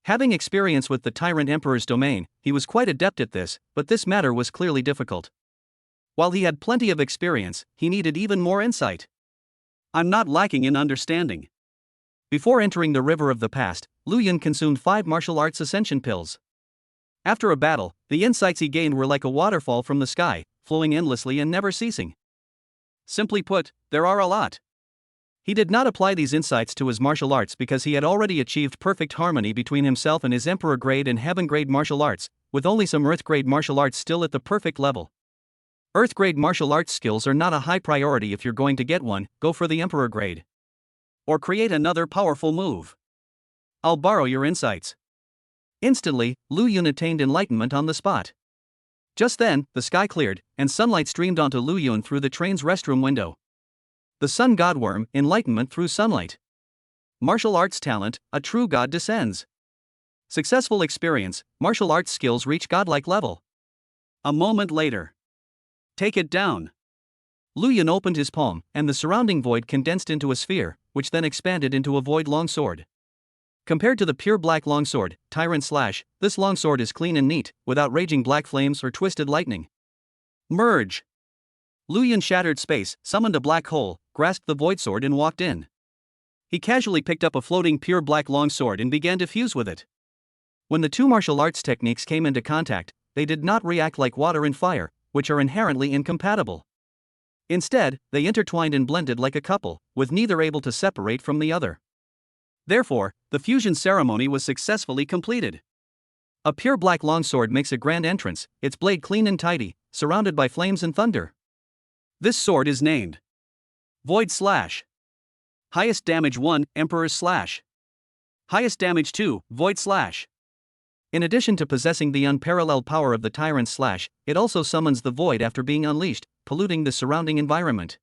Having experience with the Tyrant Emperor's domain, he was quite adept at this, but this matter was clearly difficult. While he had plenty of experience, he needed even more insight. I'm not lacking in understanding. Before entering the river of the past, Lu Yun consumed 5 martial arts ascension pills. After a battle, the insights he gained were like a waterfall from the sky, flowing endlessly and never ceasing. Simply put, there are a lot. He did not apply these insights to his martial arts because he had already achieved perfect harmony between himself and his Emperor grade and Heaven grade martial arts, with only some Earth grade martial arts still at the perfect level. Earth grade martial arts skills are not a high priority. If you're going to get one, go for the Emperor grade. Or create another powerful move. I'll borrow your insights. Instantly, Lu Yun attained enlightenment on the spot. Just then, the sky cleared, and sunlight streamed onto Lu Yun through the train's restroom window. The Sun Godworm, enlightenment through sunlight. Martial arts talent, a true god descends. Successful experience, martial arts skills reach godlike level. A moment later. Take it down. Lu Yun opened his palm, and the surrounding void condensed into a sphere, which then expanded into a void longsword. Compared to the pure black longsword, Tyrant Slash, this longsword is clean and neat, without raging black flames or twisted lightning. Merge. Lu Yun shattered space, summoned a black hole, grasped the void sword and walked in. He casually picked up a floating pure black longsword and began to fuse with it. When the two martial arts techniques came into contact, they did not react like water and fire, which are inherently incompatible. Instead, they intertwined and blended like a couple, with neither able to separate from the other. Therefore, the fusion ceremony was successfully completed. A pure black longsword makes a grand entrance, its blade clean and tidy, surrounded by flames and thunder. This sword is named Void Slash. Highest damage 1, Emperor's Slash. Highest damage 2, Void Slash. In addition to possessing the unparalleled power of the Tyrant's Slash, it also summons the void after being unleashed, polluting the surrounding environment.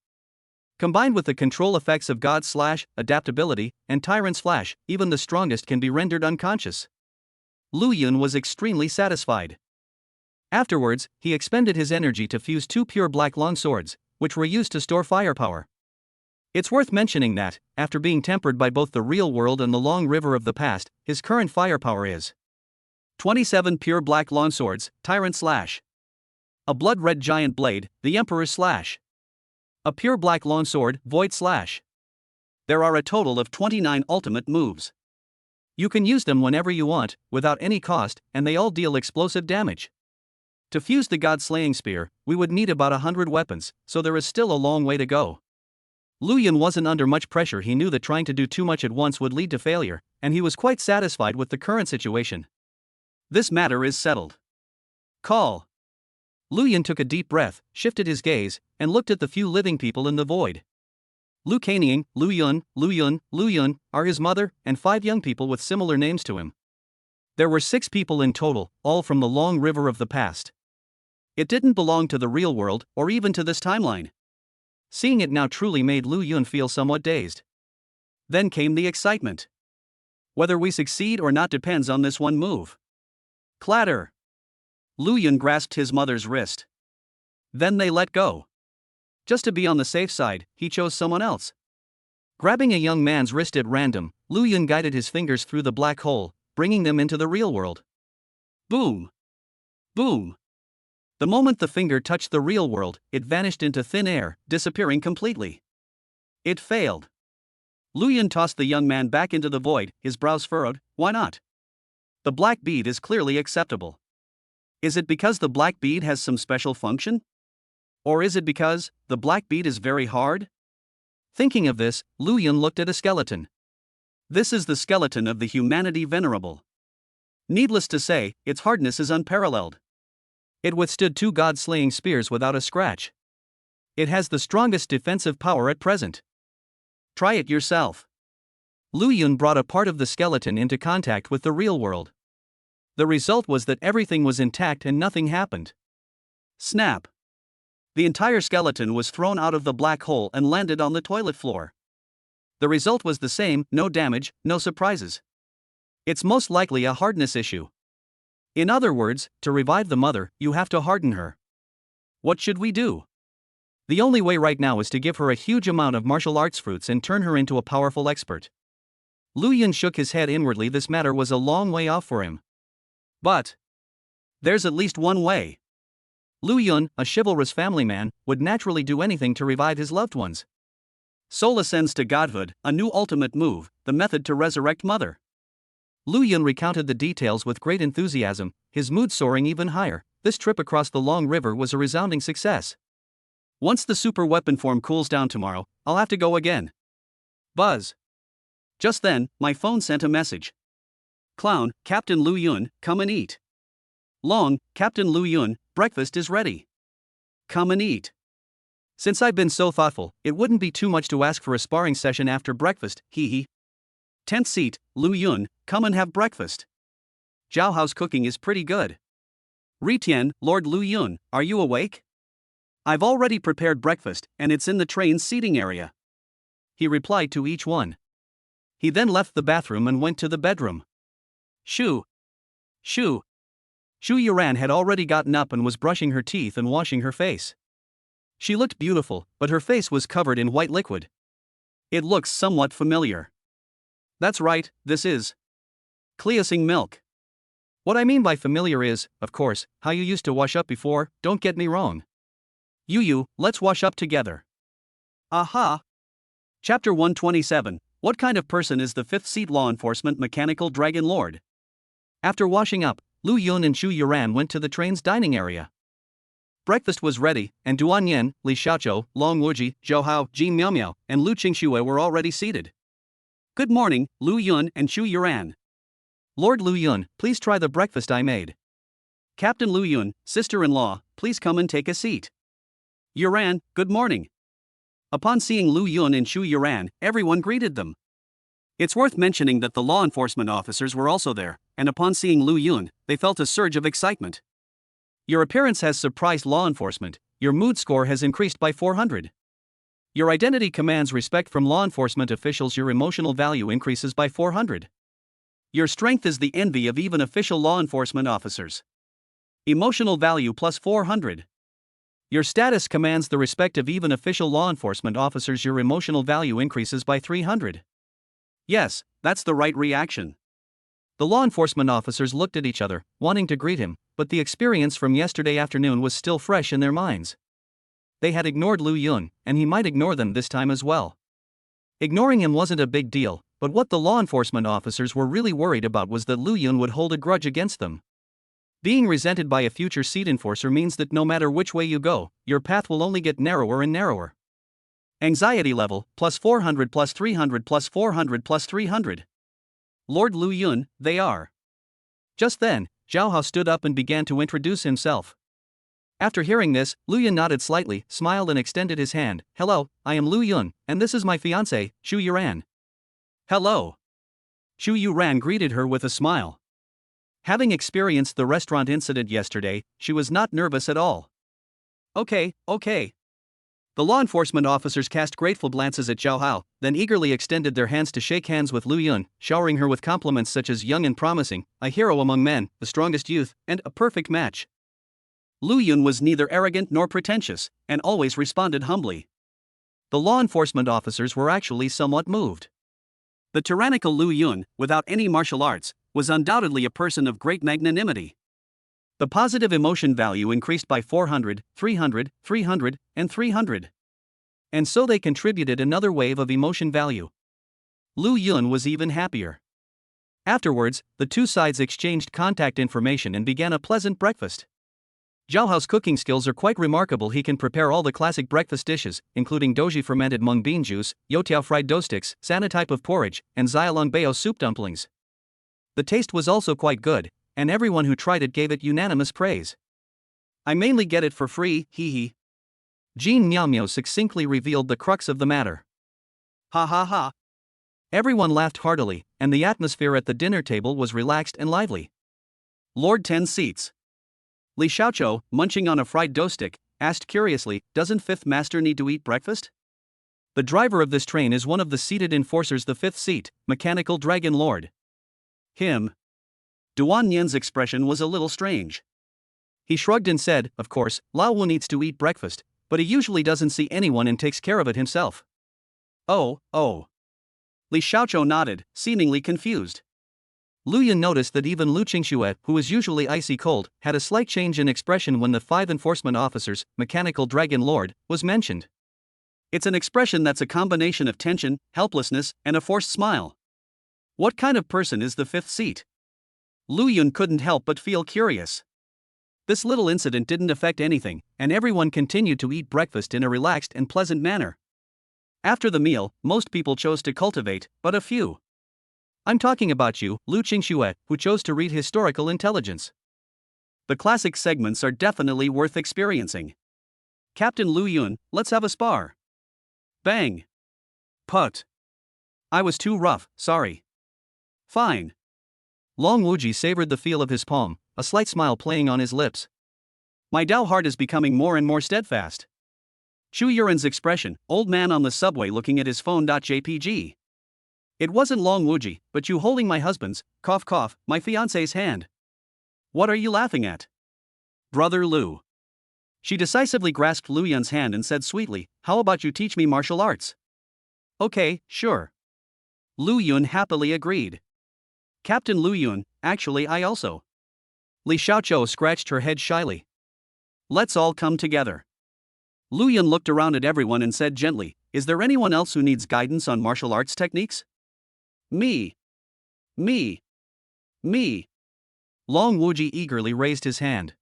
Combined with the control effects of God's Slash, adaptability, and Tyrant's Flash, even the strongest can be rendered unconscious. Lu Yun was extremely satisfied. Afterwards, he expended his energy to fuse 2 pure black longswords, which were used to store firepower. It's worth mentioning that, after being tempered by both the real world and the long river of the past, his current firepower is 27 pure black longswords, Tyrant Slash. A blood-red giant blade, the Emperor's Slash. A pure black longsword, Void Slash. There are a total of 29 ultimate moves. You can use them whenever you want, without any cost, and they all deal explosive damage. To fuse the God-slaying spear, we would need about 100 weapons, so there is still a long way to go. Lu Yun wasn't under much pressure. He knew that trying to do too much at once would lead to failure, and he was quite satisfied with the current situation. This matter is settled. Call. Lu Yun took a deep breath, shifted his gaze, and looked at the few living people in the void. Lu Kanying, Lu Yun are his mother, and 5 young people with similar names to him. There were 6 people in total, all from the long river of the past. It didn't belong to the real world, or even to this timeline. Seeing it now truly made Lu Yun feel somewhat dazed. Then came the excitement. Whether we succeed or not depends on this one move. Clatter! Lu Yun grasped his mother's wrist. Then they let go. Just to be on the safe side, he chose someone else. Grabbing a young man's wrist at random, Lu Yun guided his fingers through the black hole, bringing them into the real world. Boom! Boom! The moment the finger touched the real world, it vanished into thin air, disappearing completely. It failed. Lu Yun tossed the young man back into the void, his brows furrowed. Why not? The black bead is clearly acceptable. Is it because the black bead has some special function? Or is it because the black bead is very hard? Thinking of this, Lu Yun looked at a skeleton. This is the skeleton of the humanity venerable. Needless to say, its hardness is unparalleled. It withstood 2 god-slaying spears without a scratch. It has the strongest defensive power at present. Try it yourself. Lu Yun brought a part of the skeleton into contact with the real world. The result was that everything was intact and nothing happened. Snap! The entire skeleton was thrown out of the black hole and landed on the toilet floor. The result was the same, no damage, no surprises. It's most likely a hardness issue. In other words, to revive the mother, you have to harden her. What should we do? The only way right now is to give her a huge amount of martial arts fruits and turn her into a powerful expert. Lu Yun shook his head inwardly. This matter was a long way off for him. But there's at least one way. Lu Yun, a chivalrous family man, would naturally do anything to revive his loved ones. Soul ascends to godhood, a new ultimate move, the method to resurrect mother. Lu Yun recounted the details with great enthusiasm, his mood soaring even higher. This trip across the long river was a resounding success. Once the super weapon form cools down tomorrow, I'll have to go again. Buzz. Just then, my phone sent a message. Clown, Captain Lu Yun, come and eat. Long, Captain Lu Yun, breakfast is ready. Come and eat. Since I've been so thoughtful, it wouldn't be too much to ask for a sparring session after breakfast, hee hee. 10th seat, Lu Yun, come and have breakfast. Zhao Hao's cooking is pretty good. Ritian, Lord Lu Yun, are you awake? I've already prepared breakfast, and it's in the train's seating area. He replied to each one. He then left the bathroom and went to the bedroom. Shu Yuran had already gotten up and was brushing her teeth and washing her face. She looked beautiful, but her face was covered in white liquid. It looks somewhat familiar. That's right, this is Cleansing milk. What I mean by familiar is, of course, how you used to wash up before, don't get me wrong. Yu, let's wash up together. Aha! Chapter 127, What kind of person is the 5th seat law enforcement mechanical dragon lord? After washing up, Lu Yun and Shu Yuran went to the train's dining area. Breakfast was ready, and Duan Yen, Li Xiaoqiu, Long Wuji, Zhou Hao, Jin Miaomiao, and Lu Qingxue were already seated. Good morning, Lu Yun and Shu Yuran. Lord Lu Yun, please try the breakfast I made. Captain Lu Yun, sister-in-law, please come and take a seat. Yuran, good morning. Upon seeing Lu Yun and Shu Yuran, everyone greeted them. It's worth mentioning that the law enforcement officers were also there, and upon seeing Lu Yun, they felt a surge of excitement. Your appearance has surprised law enforcement, your mood score has increased by 400. Your identity commands respect from law enforcement officials, your emotional value increases by 400. Your strength is the envy of even official law enforcement officers. Emotional value plus 400. Your status commands the respect of even official law enforcement officers, your emotional value increases by 300. Yes, that's the right reaction. The law enforcement officers looked at each other, wanting to greet him, but the experience from yesterday afternoon was still fresh in their minds. They had ignored Lu Yun, and he might ignore them this time as well. Ignoring him wasn't a big deal, but what the law enforcement officers were really worried about was that Lu Yun would hold a grudge against them. Being resented by a future seat enforcer means that no matter which way you go, your path will only get narrower and narrower. Anxiety level, plus 400 plus 300 plus 400 plus 300. Lord Lu Yun, they are. Just then, Zhao Hao stood up and began to introduce himself. After hearing this, Lu Yun nodded slightly, smiled and extended his hand. Hello, I am Lu Yun, and this is my fiancé, Shu Yuran. Hello. Shu Yuran greeted her with a smile. Having experienced the restaurant incident yesterday, she was not nervous at all. Okay. The law enforcement officers cast grateful glances at Zhao Hao, then eagerly extended their hands to shake hands with Lu Yun, showering her with compliments such as young and promising, a hero among men, the strongest youth, and a perfect match. Lu Yun was neither arrogant nor pretentious, and always responded humbly. The law enforcement officers were actually somewhat moved. The tyrannical Lu Yun, without any martial arts, was undoubtedly a person of great magnanimity. The positive emotion value increased by 400, 300, 300, and 300. And so they contributed another wave of emotion value. Lu Yun was even happier. Afterwards, the two sides exchanged contact information and began a pleasant breakfast. Zhao Hao's cooking skills are quite remarkable. He can prepare all the classic breakfast dishes, including doji fermented mung bean juice, youtiao fried dough sticks, sana type of porridge, and xiaolong bao soup dumplings. The taste was also quite good, and everyone who tried it gave it unanimous praise. I mainly get it for free, hee hee. Jean Miao Miao succinctly revealed the crux of the matter. Ha ha ha. Everyone laughed heartily, and the atmosphere at the dinner table was relaxed and lively. Lord 10 seats. Li Xiaoqiu, munching on a fried dough stick, asked curiously, doesn't Fifth Master need to eat breakfast? The driver of this train is one of the seated enforcers, the fifth seat, Mechanical Dragon Lord. Him. Duan Yan's expression was a little strange. He shrugged and said, of course, Lao Wu needs to eat breakfast, but he usually doesn't see anyone and takes care of it himself. Oh. Li Xiaoqiu nodded, seemingly confused. Lu Yun noticed that even Lu Qingxue, who is usually icy cold, had a slight change in expression when the 5 enforcement officers, Mechanical Dragon Lord, was mentioned. It's an expression that's a combination of tension, helplessness, and a forced smile. What kind of person is the fifth seat? Lu Yun couldn't help but feel curious. This little incident didn't affect anything, and everyone continued to eat breakfast in a relaxed and pleasant manner. After the meal, most people chose to cultivate, but a few. I'm talking about you, Lu Qingxue, who chose to read historical intelligence. The classic segments are definitely worth experiencing. Captain Lu Yun, let's have a spar. Bang. Put. I was too rough, sorry. Fine. Long Wuji savored the feel of his palm, a slight smile playing on his lips. My Dao heart is becoming more and more steadfast. Chu Yuran's expression, old man on the subway looking at his phone.jpg. It wasn't Long Wuji, but you holding my husband's, cough cough, my fiancé's hand. What are you laughing at? Brother Lu. She decisively grasped Lu Yun's hand and said sweetly, how about you teach me martial arts? Okay, sure. Lu Yun happily agreed. Captain Lu Yun, actually I also. Li Xiaoqiu scratched her head shyly. Let's all come together. Lu Yun looked around at everyone and said gently, is there anyone else who needs guidance on martial arts techniques? Me. Long Wuji eagerly raised his hand.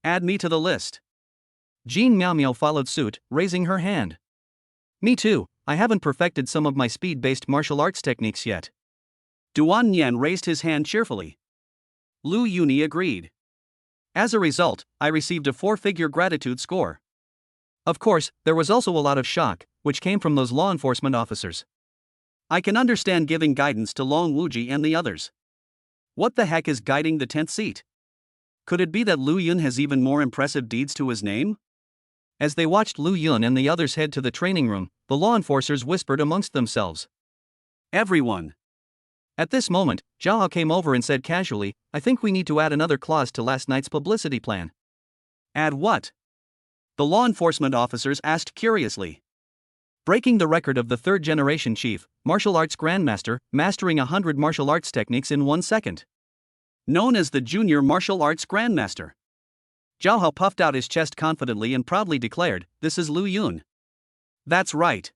Add me to the list. Jean Miao Miao followed suit, raising her hand. Me too, I haven't perfected some of my speed-based martial arts techniques yet. Duan Yan raised his hand cheerfully. Lu Yuni agreed. As a result, I received a 4-figure gratitude score. Of course, there was also a lot of shock, which came from those law enforcement officers. I can understand giving guidance to Long Wuji and the others. What the heck is guiding the 10th seat? Could it be that Lu Yun has even more impressive deeds to his name? As they watched Lu Yun and the others head to the training room, the law enforcers whispered amongst themselves. Everyone. At this moment, Zhao Hao came over and said casually, I think we need to add another clause to last night's publicity plan. Add what? The law enforcement officers asked curiously. Breaking the record of the third-generation chief, martial arts grandmaster, mastering 100 martial arts techniques in 1 second. Known as the junior martial arts grandmaster. Zhao Hao puffed out his chest confidently and proudly declared, this is Lu Yun. That's right.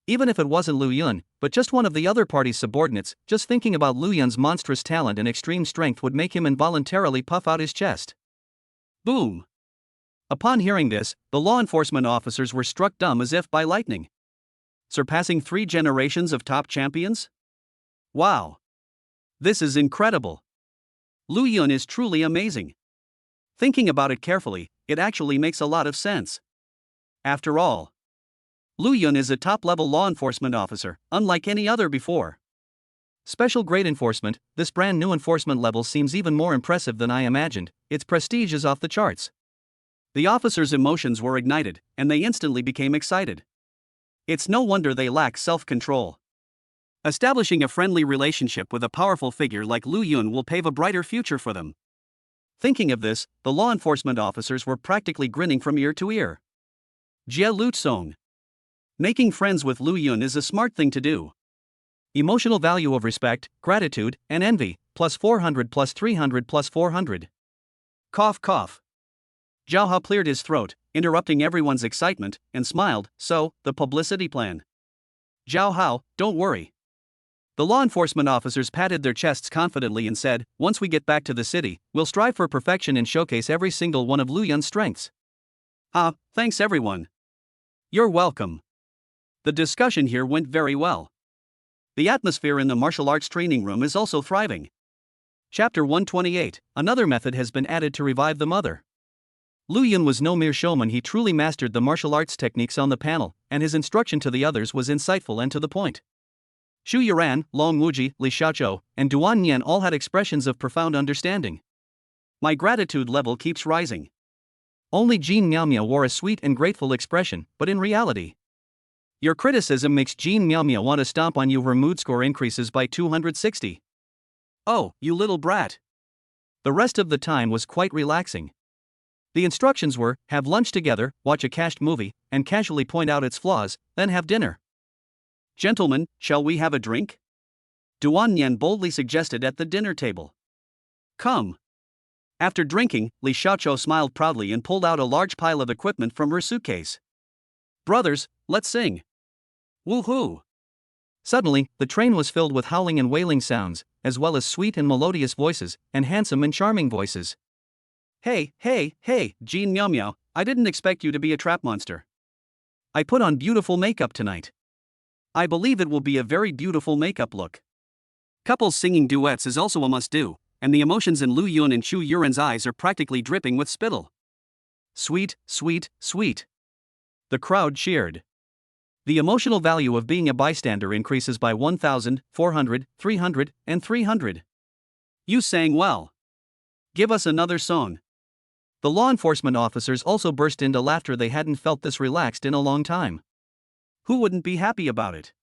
Even if it wasn't Lu Yun, but just one of the other party's subordinates, just thinking about Lu Yun's monstrous talent and extreme strength would make him involuntarily puff out his chest. Boom. Upon hearing this, the law enforcement officers were struck dumb as if by lightning. Surpassing 3 generations of top champions? Wow. This is incredible. Lu Yun is truly amazing. Thinking about it carefully, it actually makes a lot of sense. After all, Lu Yun is a top-level law enforcement officer, unlike any other before. Special grade enforcement, this brand new enforcement level seems even more impressive than I imagined, its prestige is off the charts. The officers' emotions were ignited, and they instantly became excited. It's no wonder they lack self-control. Establishing a friendly relationship with a powerful figure like Lu Yun will pave a brighter future for them. Thinking of this, the law enforcement officers were practically grinning from ear to ear. Jie Lu Song. Making friends with Lu Yun is a smart thing to do. Emotional value of respect, gratitude, and envy, plus 400 plus 300 plus 400. Cough cough. Zhao Hao cleared his throat, interrupting everyone's excitement, and smiled. So, the publicity plan. Zhao Hao, don't worry. The law enforcement officers patted their chests confidently and said, once we get back to the city, we'll strive for perfection and showcase every single one of Lu Yun's strengths. Thanks everyone. You're welcome. The discussion here went very well. The atmosphere in the martial arts training room is also thriving. Chapter 128, another method has been added to revive the mother. Lu Yun was no mere showman, he truly mastered the martial arts techniques on the panel, and his instruction to the others was insightful and to the point. Xu Yuran, Long Wuji, Li Xiaozhou, and Duan Nian all had expressions of profound understanding. My gratitude level keeps rising. Only Jean Miaomia wore a sweet and grateful expression, but in reality, your criticism makes Jean Miaomia want to stomp on you. Her mood score increases by 260. Oh, you little brat. The rest of the time was quite relaxing. The instructions were, have lunch together, watch a cached movie, and casually point out its flaws, then have dinner. Gentlemen, shall we have a drink? Duan Nian boldly suggested at the dinner table. Come. After drinking, Li Xiaozhou smiled proudly and pulled out a large pile of equipment from her suitcase. Brothers, let's sing. Woohoo! Suddenly, the train was filled with howling and wailing sounds, as well as sweet and melodious voices, and handsome and charming voices. Hey, Jean Miaomiao, I didn't expect you to be a trap monster. I put on beautiful makeup tonight. I believe it will be a very beautiful makeup look. Couples singing duets is also a must-do, and the emotions in Lu Yun and Xu Yuran's eyes are practically dripping with spittle. Sweet, sweet, sweet. The crowd cheered. The emotional value of being a bystander increases by 1,000, 400, 300, and 300. You sang well. Give us another song. The law enforcement officers also burst into laughter. They hadn't felt this relaxed in a long time. Who wouldn't be happy about it?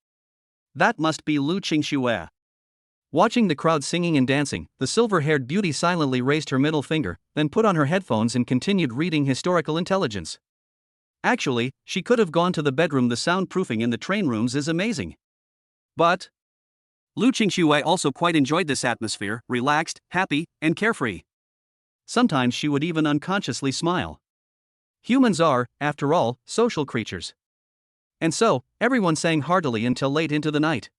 That must be Lu Qingxue. Watching the crowd singing and dancing, the silver-haired beauty silently raised her middle finger, then put on her headphones and continued reading historical intelligence. Actually, she could have gone to the bedroom. The soundproofing in the train rooms is amazing. But Lu Qingxue also quite enjoyed this atmosphere, relaxed, happy, and carefree. Sometimes she would even unconsciously smile. Humans are, after all, social creatures. And so, everyone sang heartily until late into the night.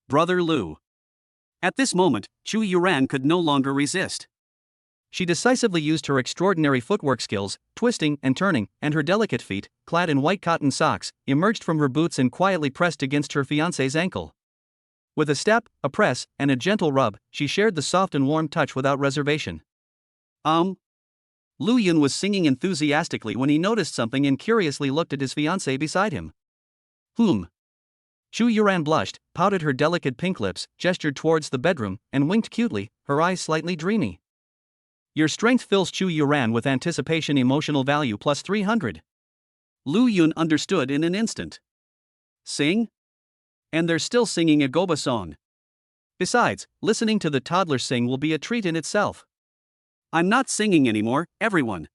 Brother Lu. At this moment, Xu Yuran could no longer resist. She decisively used her extraordinary footwork skills, twisting and turning, and her delicate feet, clad in white cotton socks, emerged from her boots and quietly pressed against her fiancé's ankle. With a step, a press, and a gentle rub, she shared the soft and warm touch without reservation. Lu Yun was singing enthusiastically when he noticed something and curiously looked at his fiancée beside him. Xu Yuran blushed, pouted her delicate pink lips, gestured towards the bedroom, and winked cutely, her eyes slightly dreamy. Your strength fills Xu Yuran with anticipation. Emotional value plus 300. Lu Yun understood in an instant. Sing? And they're still singing a Goba song. Besides, listening to the toddler sing will be a treat in itself. I'm not singing anymore, everyone.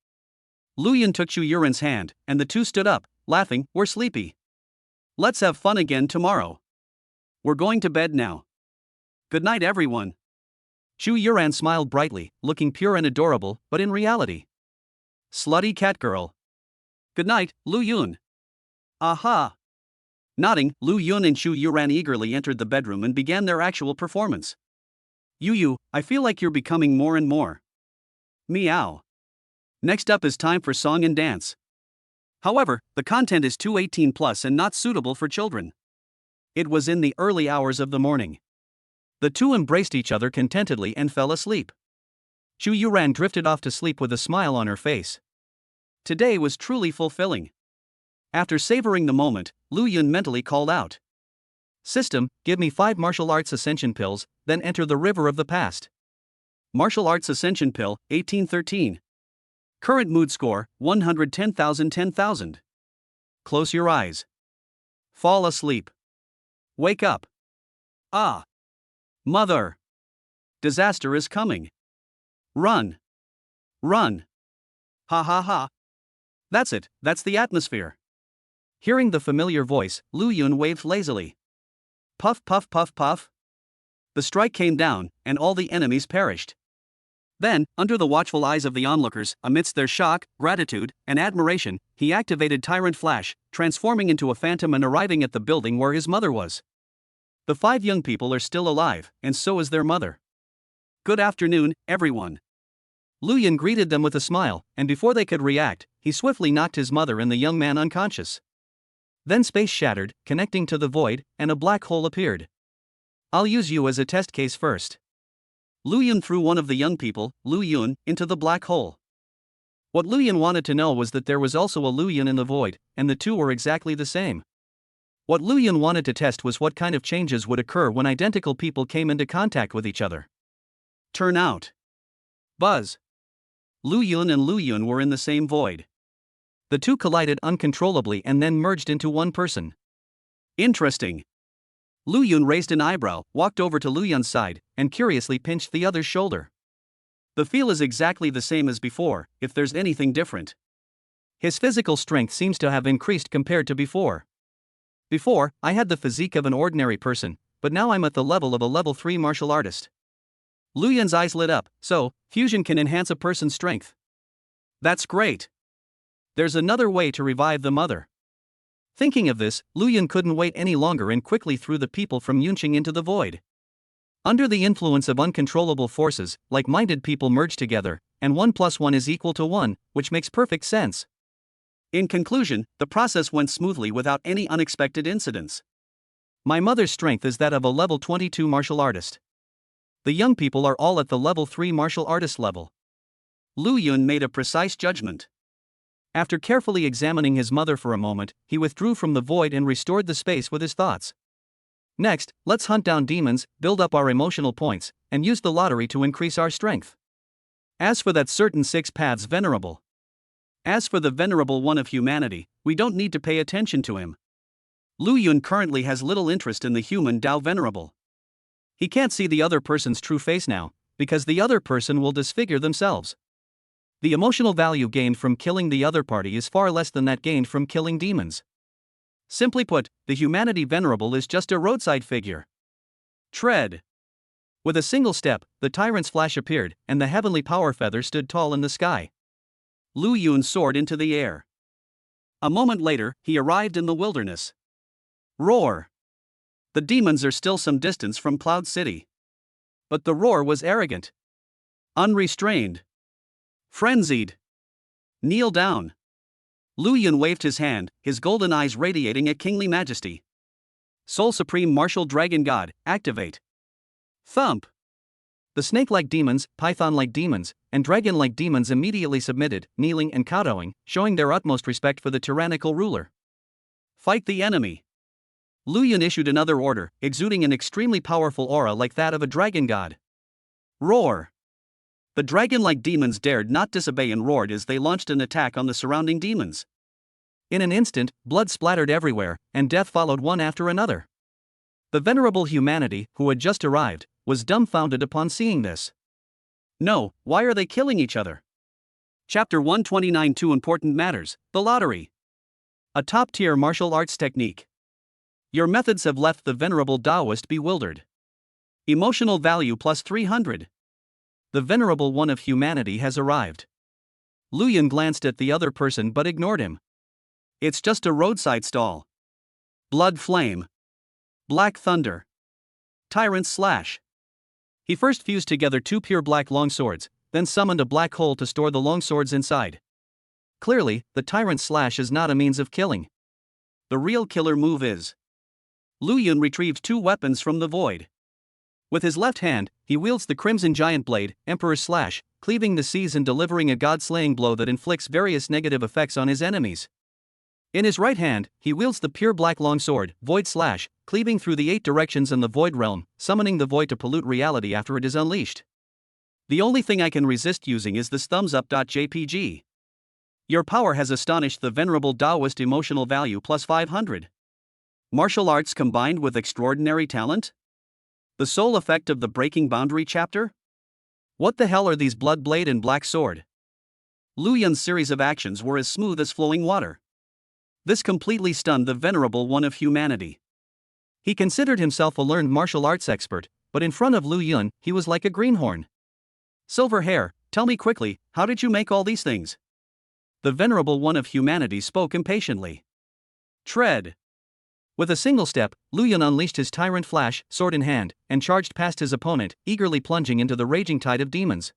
Lu Yun took Xu Yuran's hand, and the two stood up, laughing. We're sleepy. Let's have fun again tomorrow. We're going to bed now. Good night, everyone. Xu Yuran smiled brightly, looking pure and adorable, but in reality, slutty cat girl. Good night, Lu Yun. Aha! Nodding, Lu Yun and Xu Yuran eagerly entered the bedroom and began their actual performance. Yu, I feel like you're becoming more and more. Meow. Next up is time for song and dance. However, the content is too 18 plus and not suitable for children. It was in the early hours of the morning. The two embraced each other contentedly and fell asleep. Xu Yuran drifted off to sleep with a smile on her face. Today was truly fulfilling. After savoring the moment, Lu Yun mentally called out. System, give me 5 martial arts ascension pills, then enter the river of the past. Martial arts ascension pill, 1813. Current mood score, 110,000. Close your eyes. Fall asleep. Wake up. Ah. Mother. Disaster is coming. Run. Run. Ha ha ha. That's it, that's the atmosphere. Hearing the familiar voice, Lu Yun waved lazily. Puff puff puff puff. The strike came down, and all the enemies perished. Then, under the watchful eyes of the onlookers, amidst their shock, gratitude, and admiration, he activated Tyrant Flash, transforming into a phantom and arriving at the building where his mother was. The 5 young people are still alive, and so is their mother. Good afternoon, everyone. Lu Yun greeted them with a smile, and before they could react, he swiftly knocked his mother and the young man unconscious. Then space shattered, connecting to the void, and a black hole appeared. I'll use you as a test case first. Lu Yun threw one of the young people, Lu Yun, into the black hole. What Lu Yun wanted to know was that there was also a Lu Yun in the void, and the two were exactly the same. What Lu Yun wanted to test was what kind of changes would occur when identical people came into contact with each other. Turn out. Buzz. Lu Yun and Lu Yun were in the same void. The two collided uncontrollably and then merged into one person. Interesting. Lu Yun raised an eyebrow, walked over to Lu Yun's side, and curiously pinched the other's shoulder. The feel is exactly the same as before, if there's anything different. His physical strength seems to have increased compared to before. Before, I had the physique of an ordinary person, but now I'm at the level of a level 3 martial artist. Lu Yun's eyes lit up, so, fusion can enhance a person's strength. That's great. There's another way to revive the mother. Thinking of this, Lu Yun couldn't wait any longer and quickly threw the people from Yunqing into the void. Under the influence of uncontrollable forces, like-minded people merge together, and 1 + 1 is equal to 1, which makes perfect sense. In conclusion, the process went smoothly without any unexpected incidents. My mother's strength is that of a level 22 martial artist. The young people are all at the level 3 martial artist level. Lu Yun made a precise judgment. After carefully examining his mother for a moment, he withdrew from the void and restored the space with his thoughts. Next, let's hunt down demons, build up our emotional points, and use the lottery to increase our strength. As for that certain 6 paths venerable. As for the venerable one of humanity, we don't need to pay attention to him. Lu Yun currently has little interest in the human Tao venerable. He can't see the other person's true face now, because the other person will disfigure themselves. The emotional value gained from killing the other party is far less than that gained from killing demons. Simply put, the humanity venerable is just a roadside figure. Tread. With a single step, the tyrant's flash appeared, and the heavenly power feather stood tall in the sky. Lu Yun soared into the air. A moment later, he arrived in the wilderness. Roar. The demons are still some distance from Cloud City. But the roar was arrogant. Unrestrained. Frenzied. Kneel down. Lu Yun waved his hand, his golden eyes radiating a kingly majesty. Soul Supreme Martial Dragon God, activate. Thump. The snake-like demons, python-like demons, and dragon-like demons immediately submitted, kneeling and kowtowing, showing their utmost respect for the tyrannical ruler. Fight the enemy. Lu Yun issued another order, exuding an extremely powerful aura like that of a dragon god. Roar. The dragon-like demons dared not disobey and roared as they launched an attack on the surrounding demons. In an instant, blood splattered everywhere, and death followed one after another. The venerable humanity, who had just arrived, was dumbfounded upon seeing this. No, why are they killing each other? Chapter 129 Two important matters, the lottery. A top-tier martial arts technique. Your methods have left the venerable Taoist bewildered. Emotional value plus 300. The venerable one of humanity has arrived. Lu Yun glanced at the other person but ignored him. It's just a roadside stall. Blood flame. Black thunder. Tyrant's slash. He first fused together 2 pure black longswords, then summoned a black hole to store the longswords inside. Clearly, the tyrant's slash is not a means of killing. The real killer move is. Lu Yun retrieved 2 weapons from the void. With his left hand, he wields the crimson giant blade, Emperor's Slash, cleaving the seas and delivering a god-slaying blow that inflicts various negative effects on his enemies. In his right hand, he wields the pure black longsword, Void Slash, cleaving through the 8 directions and the Void Realm, summoning the Void to pollute reality after it is unleashed. The only thing I can resist using is this thumbs up.jpg. Your power has astonished the venerable Taoist emotional value plus 500. Martial arts combined with extraordinary talent? The sole effect of the breaking boundary chapter? What the hell are these blood blade and black sword? Lu Yun's series of actions were as smooth as flowing water. This completely stunned the venerable one of humanity. He considered himself a learned martial arts expert, but in front of Lu Yun, he was like a greenhorn. Silver hair, tell me quickly, how did you make all these things? The venerable one of humanity spoke impatiently. Tread. With a single step, Lu Yun unleashed his tyrant flash, sword in hand, and charged past his opponent, eagerly plunging into the raging tide of demons.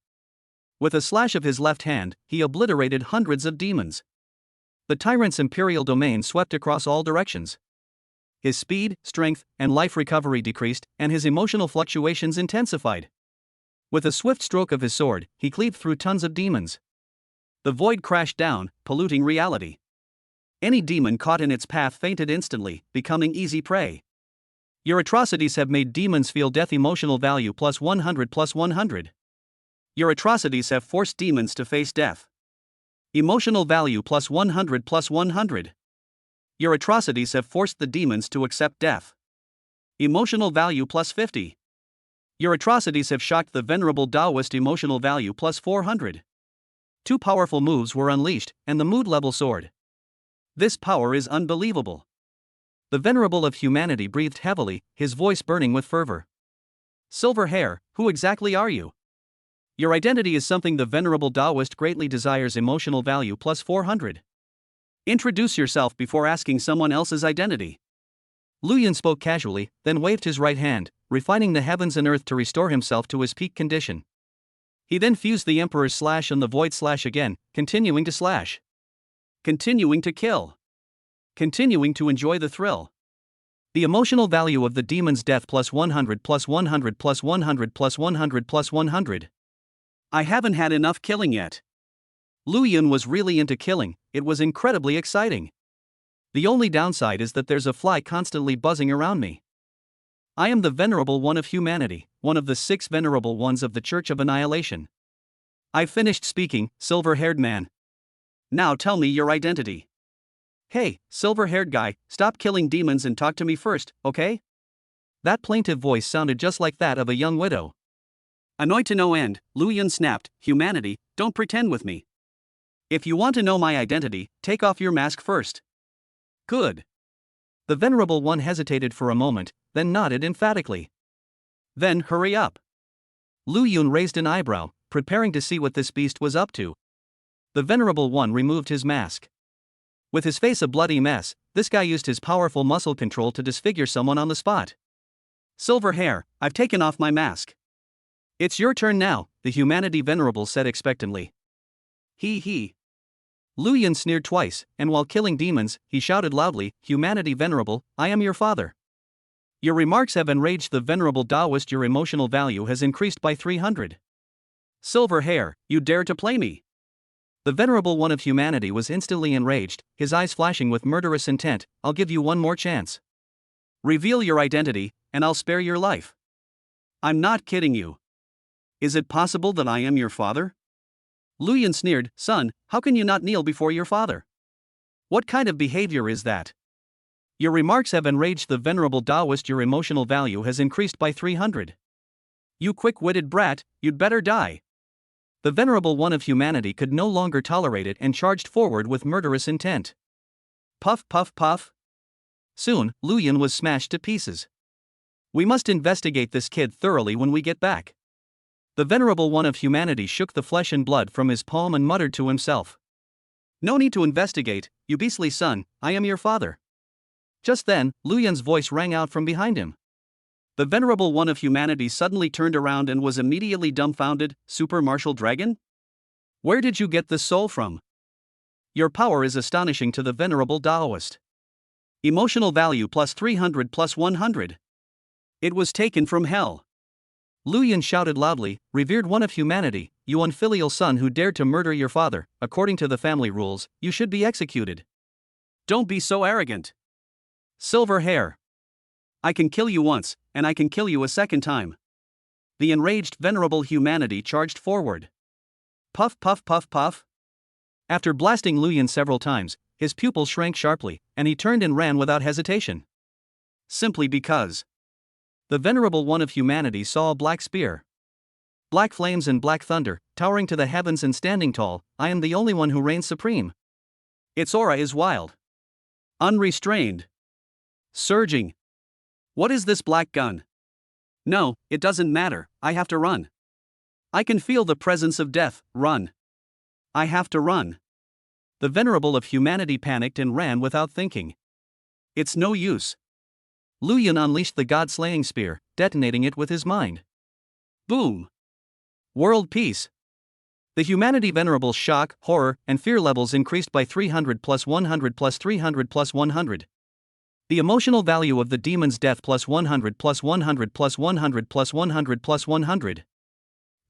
With a slash of his left hand, he obliterated hundreds of demons. The tyrant's imperial domain swept across all directions. His speed, strength, and life recovery decreased, and his emotional fluctuations intensified. With a swift stroke of his sword, he cleaved through tons of demons. The void crashed down, polluting reality. Any demon caught in its path fainted instantly, becoming easy prey. Your atrocities have made demons feel death emotional value plus 100 plus 100. Your atrocities have forced demons to face death. Emotional value plus 100 plus 100. Your atrocities have forced the demons to accept death. Emotional value plus 50. Your atrocities have shocked the venerable Taoist emotional value plus 400. 2 powerful moves were unleashed, and the mood level soared. This power is unbelievable. The venerable of humanity breathed heavily, his voice burning with fervor. Silver hair, who exactly are you? Your identity is something the venerable Taoist greatly desires emotional value plus 400. Introduce yourself before asking someone else's identity. Lu Yun spoke casually, then waved his right hand, refining the heavens and earth to restore himself to his peak condition. He then fused the Emperor's Slash and the Void Slash again, continuing to slash. Continuing to kill. Continuing to enjoy the thrill. The emotional value of the demon's death plus 100 plus 100 plus 100 plus 100 plus 100. I haven't had enough killing yet. Lu Yun was really into killing, it was incredibly exciting. The only downside is that there's a fly constantly buzzing around me. I am the venerable one of humanity, one of the 6 venerable ones of the Church of Annihilation. I've finished speaking, silver-haired man. Now tell me your identity. Hey, silver-haired guy, stop killing demons and talk to me first, okay? That plaintive voice sounded just like that of a young widow. Annoyed to no end, Lu Yun snapped, humanity, don't pretend with me. If you want to know my identity, take off your mask first. Good. The venerable one hesitated for a moment, then nodded emphatically. Then hurry up. Lu Yun raised an eyebrow, preparing to see what this beast was up to. The venerable one removed his mask. With his face a bloody mess, this guy used his powerful muscle control to disfigure someone on the spot. Silver hair, I've taken off my mask. It's your turn now, the humanity venerable said expectantly. He. Lu Yun sneered twice, and while killing demons, he shouted loudly, humanity venerable, I am your father. Your remarks have enraged the venerable Taoist. Your emotional value has increased by 300. Silver hair, you dare to play me. The venerable one of humanity was instantly enraged, his eyes flashing with murderous intent. I'll give you one more chance. Reveal your identity, and I'll spare your life. I'm not kidding you. Is it possible that I am your father? Lu Yun sneered, son, how can you not kneel before your father? What kind of behavior is that? Your remarks have enraged the venerable Taoist. Your emotional value has increased by 300. You quick-witted brat, you'd better die. The venerable one of humanity could no longer tolerate it and charged forward with murderous intent. Puff puff puff. Soon, Lu Yun was smashed to pieces. We must investigate this kid thoroughly when we get back. The venerable one of humanity shook the flesh and blood from his palm and muttered to himself. No need to investigate, you beastly son, I am your father. Just then, Lu Yun's voice rang out from behind him. The venerable one of humanity suddenly turned around and was immediately dumbfounded. Super Martial Dragon? Where did you get this soul from? Your power is astonishing to the venerable Taoist. Emotional value plus 300 plus 100. It was taken from hell. Lu Yun shouted loudly, "Revered one of humanity, you unfilial son who dared to murder your father, according to the family rules, you should be executed." Don't be so arrogant. Silver hair. I can kill you once, and I can kill you a second time. The enraged venerable humanity charged forward. Puff puff puff puff. After blasting Lu Yun several times, his pupil shrank sharply, and he turned and ran without hesitation. Simply because. The venerable one of humanity saw a black spear. Black flames and black thunder, towering to the heavens and standing tall. I am the only one who reigns supreme. Its aura is wild. Unrestrained. Surging. What is this black gun? No, it doesn't matter, I have to run. I can feel the presence of death, run. I have to run. The venerable of humanity panicked and ran without thinking. It's no use. Lu Yun unleashed the god-slaying spear, detonating it with his mind. Boom. World peace. The humanity venerable's shock, horror, and fear levels increased by 300 plus 100 plus 300 plus 100. The emotional value of the demon's death plus 100 plus 100 plus 100 plus 100 plus 100.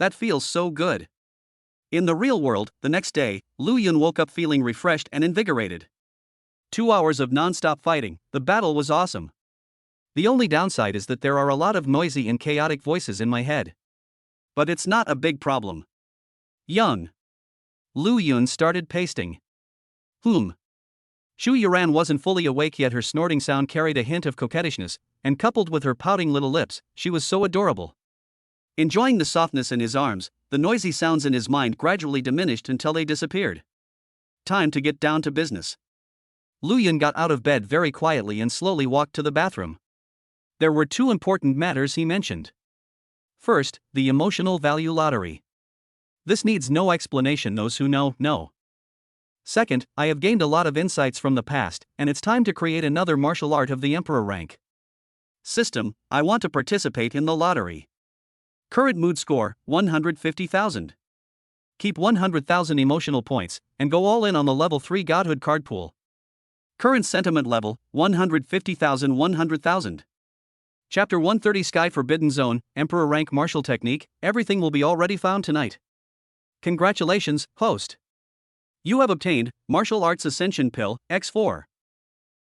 That feels so good. In the real world, the next day, Lu Yun woke up feeling refreshed and invigorated. 2 hours of non-stop fighting, the battle was awesome. The only downside is that there are a lot of noisy and chaotic voices in my head. But it's not a big problem. Young. Lu Yun started pasting. Shu Yuran wasn't fully awake yet. Her snorting sound carried a hint of coquettishness, and coupled with her pouting little lips, she was so adorable. Enjoying the softness in his arms, the noisy sounds in his mind gradually diminished until they disappeared. Time to get down to business. Lu Yun got out of bed very quietly and slowly walked to the bathroom. There were 2 important matters he mentioned. First, the emotional value lottery. This needs no explanation, those who know. Second, I have gained a lot of insights from the past, and it's time to create another martial art of the Emperor rank. System, I want to participate in the lottery. Current mood score, 150,000. Keep 100,000 emotional points, and go all in on the level 3 Godhood card pool. Current sentiment level, 150,000 100,000. Chapter 130 Sky Forbidden Zone, Emperor Rank Martial Technique, everything will be already found tonight. Congratulations, host. You have obtained Martial Arts Ascension Pill, X4.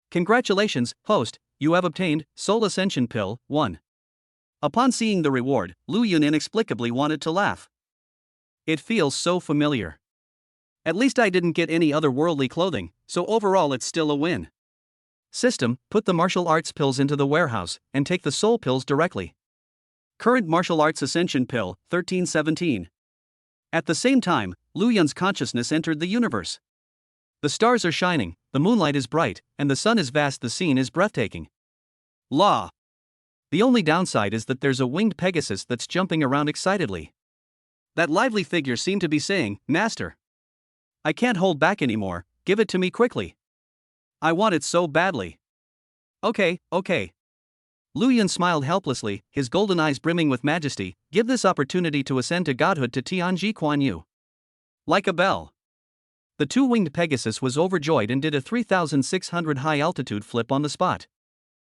Congratulations, host, you have obtained Soul Ascension Pill, 1. Upon seeing the reward, Lu Yun inexplicably wanted to laugh. It feels so familiar. At least I didn't get any otherworldly clothing, so overall it's still a win. System, put the martial arts pills into the warehouse, and take the soul pills directly. Current Martial Arts Ascension Pill, 1317. At the same time, Lu Yun's consciousness entered the universe. The stars are shining, the moonlight is bright, and the sun is vast. The scene is breathtaking. Law. The only downside is that there's a winged Pegasus that's jumping around excitedly. That lively figure seemed to be saying, "Master, I can't hold back anymore, give it to me quickly. I want it so badly." Okay. Lu Yun smiled helplessly, his golden eyes brimming with majesty. Give this opportunity to ascend to godhood to Tianji Quan Yu. Like a bell. The 2-winged Pegasus was overjoyed and did a 3,600 high-altitude flip on the spot.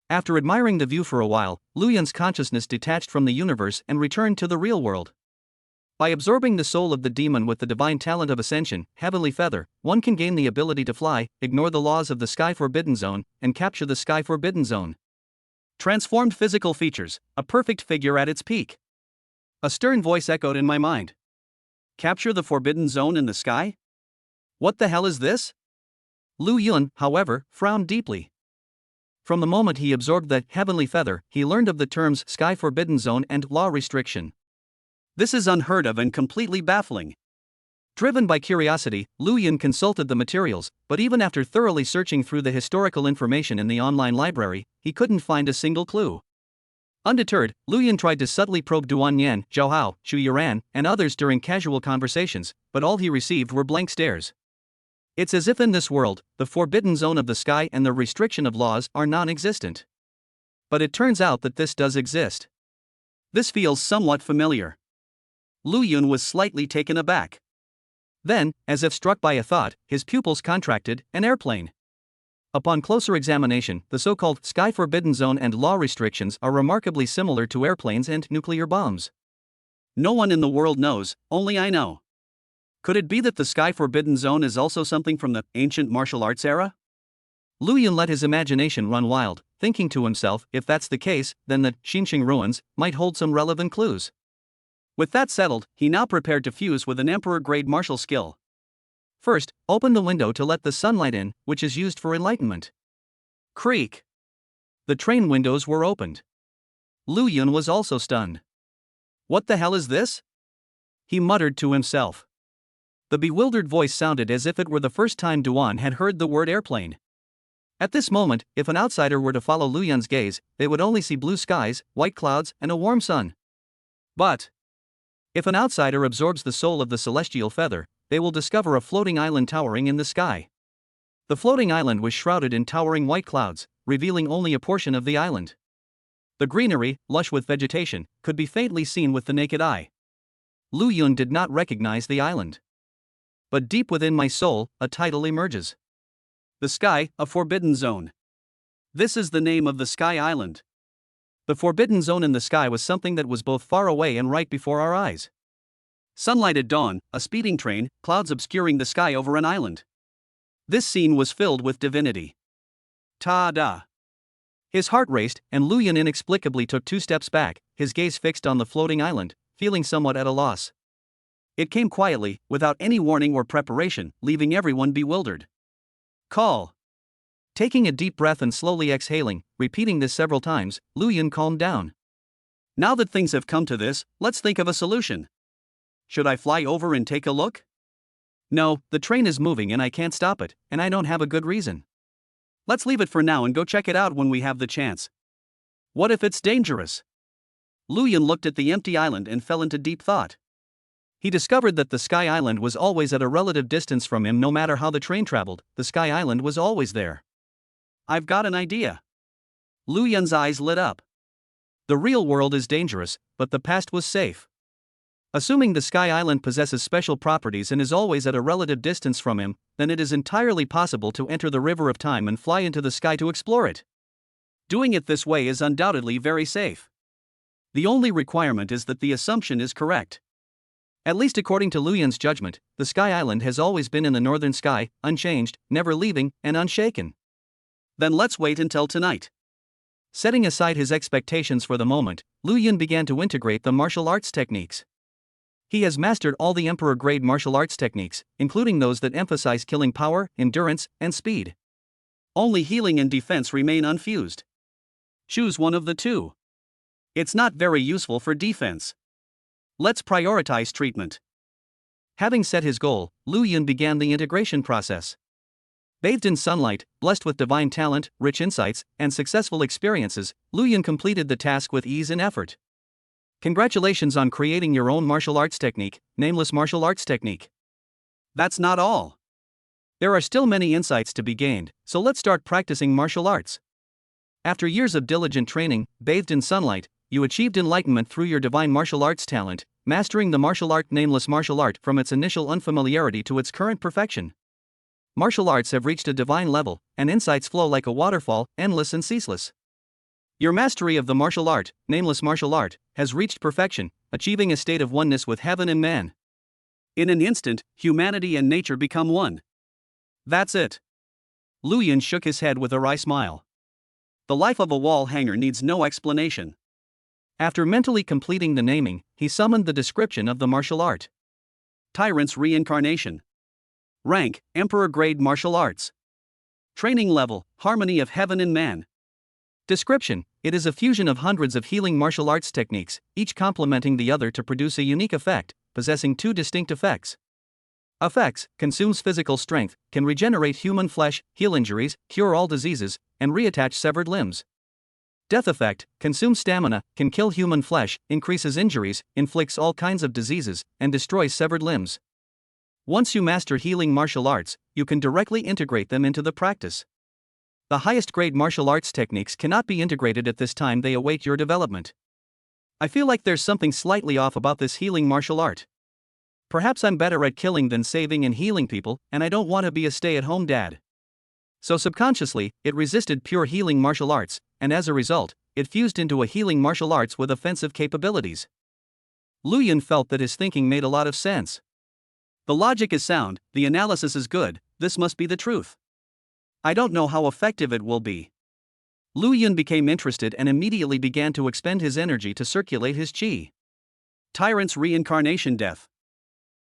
After admiring the view for a while, Lu Yun's consciousness detached from the universe and returned to the real world. By absorbing the soul of the demon with the divine talent of ascension, heavenly feather, one can gain the ability to fly, ignore the laws of the Sky Forbidden Zone, and capture the Sky Forbidden Zone. Transformed physical features, a perfect figure at its peak. A stern voice echoed in my mind. Capture the Forbidden Zone in the sky? What the hell is this? Lu Yun, however, frowned deeply. From the moment he absorbed the heavenly feather, he learned of the terms Sky Forbidden Zone and Law Restriction. This is unheard of and completely baffling. Driven by curiosity, Lu Yun consulted the materials, but even after thoroughly searching through the historical information in the online library, he couldn't find a single clue. Undeterred, Lu Yun tried to subtly probe Duan Yan, Zhao Hao, Shu Yuran, and others during casual conversations, but all he received were blank stares. It's as if in this world, the forbidden zone of the sky and the restriction of laws are non-existent. But it turns out that this does exist. This feels somewhat familiar. Lu Yun was slightly taken aback. Then, as if struck by a thought, his pupils contracted. An airplane. Upon closer examination, the so-called Sky Forbidden Zone and law restrictions are remarkably similar to airplanes and nuclear bombs. No one in the world knows, only I know. Could it be that the Sky Forbidden Zone is also something from the ancient martial arts era? Lu Yun let his imagination run wild, thinking to himself, if that's the case, then the Xinqing ruins might hold some relevant clues. With that settled, he now prepared to fuse with an emperor-grade martial skill. First, open the window to let the sunlight in, which is used for enlightenment. Creak. The train windows were opened. Lu Yun was also stunned. What the hell is this? He muttered to himself. The bewildered voice sounded as if it were the first time Duan had heard the word airplane. At this moment, if an outsider were to follow Lu Yun's gaze, they would only see blue skies, white clouds, and a warm sun. But if an outsider absorbs the soul of the celestial feather, they will discover a floating island towering in the sky. The floating island was shrouded in towering white clouds, revealing only a portion of the island. The greenery, lush with vegetation, could be faintly seen with the naked eye. Lu Yun did not recognize the island. But deep within my soul, a title emerges. The Sky, a Forbidden Zone. This is the name of the Sky Island. The forbidden zone in the sky was something that was both far away and right before our eyes. Sunlight at dawn, a speeding train, clouds obscuring the sky over an island. This scene was filled with divinity. Ta-da! His heart raced, and Lu Yun inexplicably took 2 steps back, his gaze fixed on the floating island, feeling somewhat at a loss. It came quietly, without any warning or preparation, leaving everyone bewildered. Call. Taking a deep breath and slowly exhaling, repeating this several times, Lu Yun calmed down. Now that things have come to this, let's think of a solution. Should I fly over and take a look? No, the train is moving and I can't stop it, and I don't have a good reason. Let's leave it for now and go check it out when we have the chance. What if it's dangerous? Lu Yun looked at the empty island and fell into deep thought. He discovered that the Sky Island was always at a relative distance from him. No matter how the train traveled, the Sky Island was always there. I've got an idea. Lu Yun's eyes lit up. The real world is dangerous, but the past was safe. Assuming the Sky Island possesses special properties and is always at a relative distance from him, then it is entirely possible to enter the river of time and fly into the sky to explore it. Doing it this way is undoubtedly very safe. The only requirement is that the assumption is correct. At least according to Lu Yun's judgment, the Sky Island has always been in the northern sky, unchanged, never leaving, and unshaken. Then let's wait until tonight. Setting aside his expectations for the moment, Lu Yun began to integrate the martial arts techniques. He has mastered all the emperor-grade martial arts techniques, including those that emphasize killing power, endurance, and speed. Only healing and defense remain unfused. Choose one of the two. It's not very useful for defense. Let's prioritize treatment. Having set his goal, Lu Yun began the integration process. Bathed in sunlight, blessed with divine talent, rich insights, and successful experiences, Lu Yun completed the task with ease and effort. Congratulations on creating your own martial arts technique, nameless martial arts technique. That's not all. There are still many insights to be gained, so let's start practicing martial arts. After years of diligent training, bathed in sunlight, you achieved enlightenment through your divine martial arts talent, mastering the martial art nameless martial art from its initial unfamiliarity to its current perfection. Martial arts have reached a divine level, and insights flow like a waterfall, endless and ceaseless. Your mastery of the martial art, nameless martial art, has reached perfection, achieving a state of oneness with heaven and man. In an instant, humanity and nature become one. That's it. Lu Yun shook his head with a wry smile. The life of a wall hanger needs no explanation. After mentally completing the naming, he summoned the description of the martial art. Tyrant's reincarnation. Rank, Emperor-grade martial arts. Training level, harmony of heaven and man. Description: it is a fusion of hundreds of healing martial arts techniques, each complementing the other to produce a unique effect, possessing 2 distinct effects. Effects: consumes physical strength, can regenerate human flesh, heal injuries, cure all diseases, and reattach severed limbs. Death effect: consumes stamina, can kill human flesh, increases injuries, inflicts all kinds of diseases, and destroys severed limbs. Once you master healing martial arts, you can directly integrate them into the practice. The highest grade martial arts techniques cannot be integrated at this time, they await your development. I feel like there's something slightly off about this healing martial art. Perhaps I'm better at killing than saving and healing people, and I don't want to be a stay-at-home dad. So subconsciously, it resisted pure healing martial arts, and as a result, it fused into a healing martial arts with offensive capabilities. Lu Yun felt that his thinking made a lot of sense. The logic is sound, the analysis is good, this must be the truth. I don't know how effective it will be. Lu Yun became interested and immediately began to expend his energy to circulate his qi. Tyrant's reincarnation death.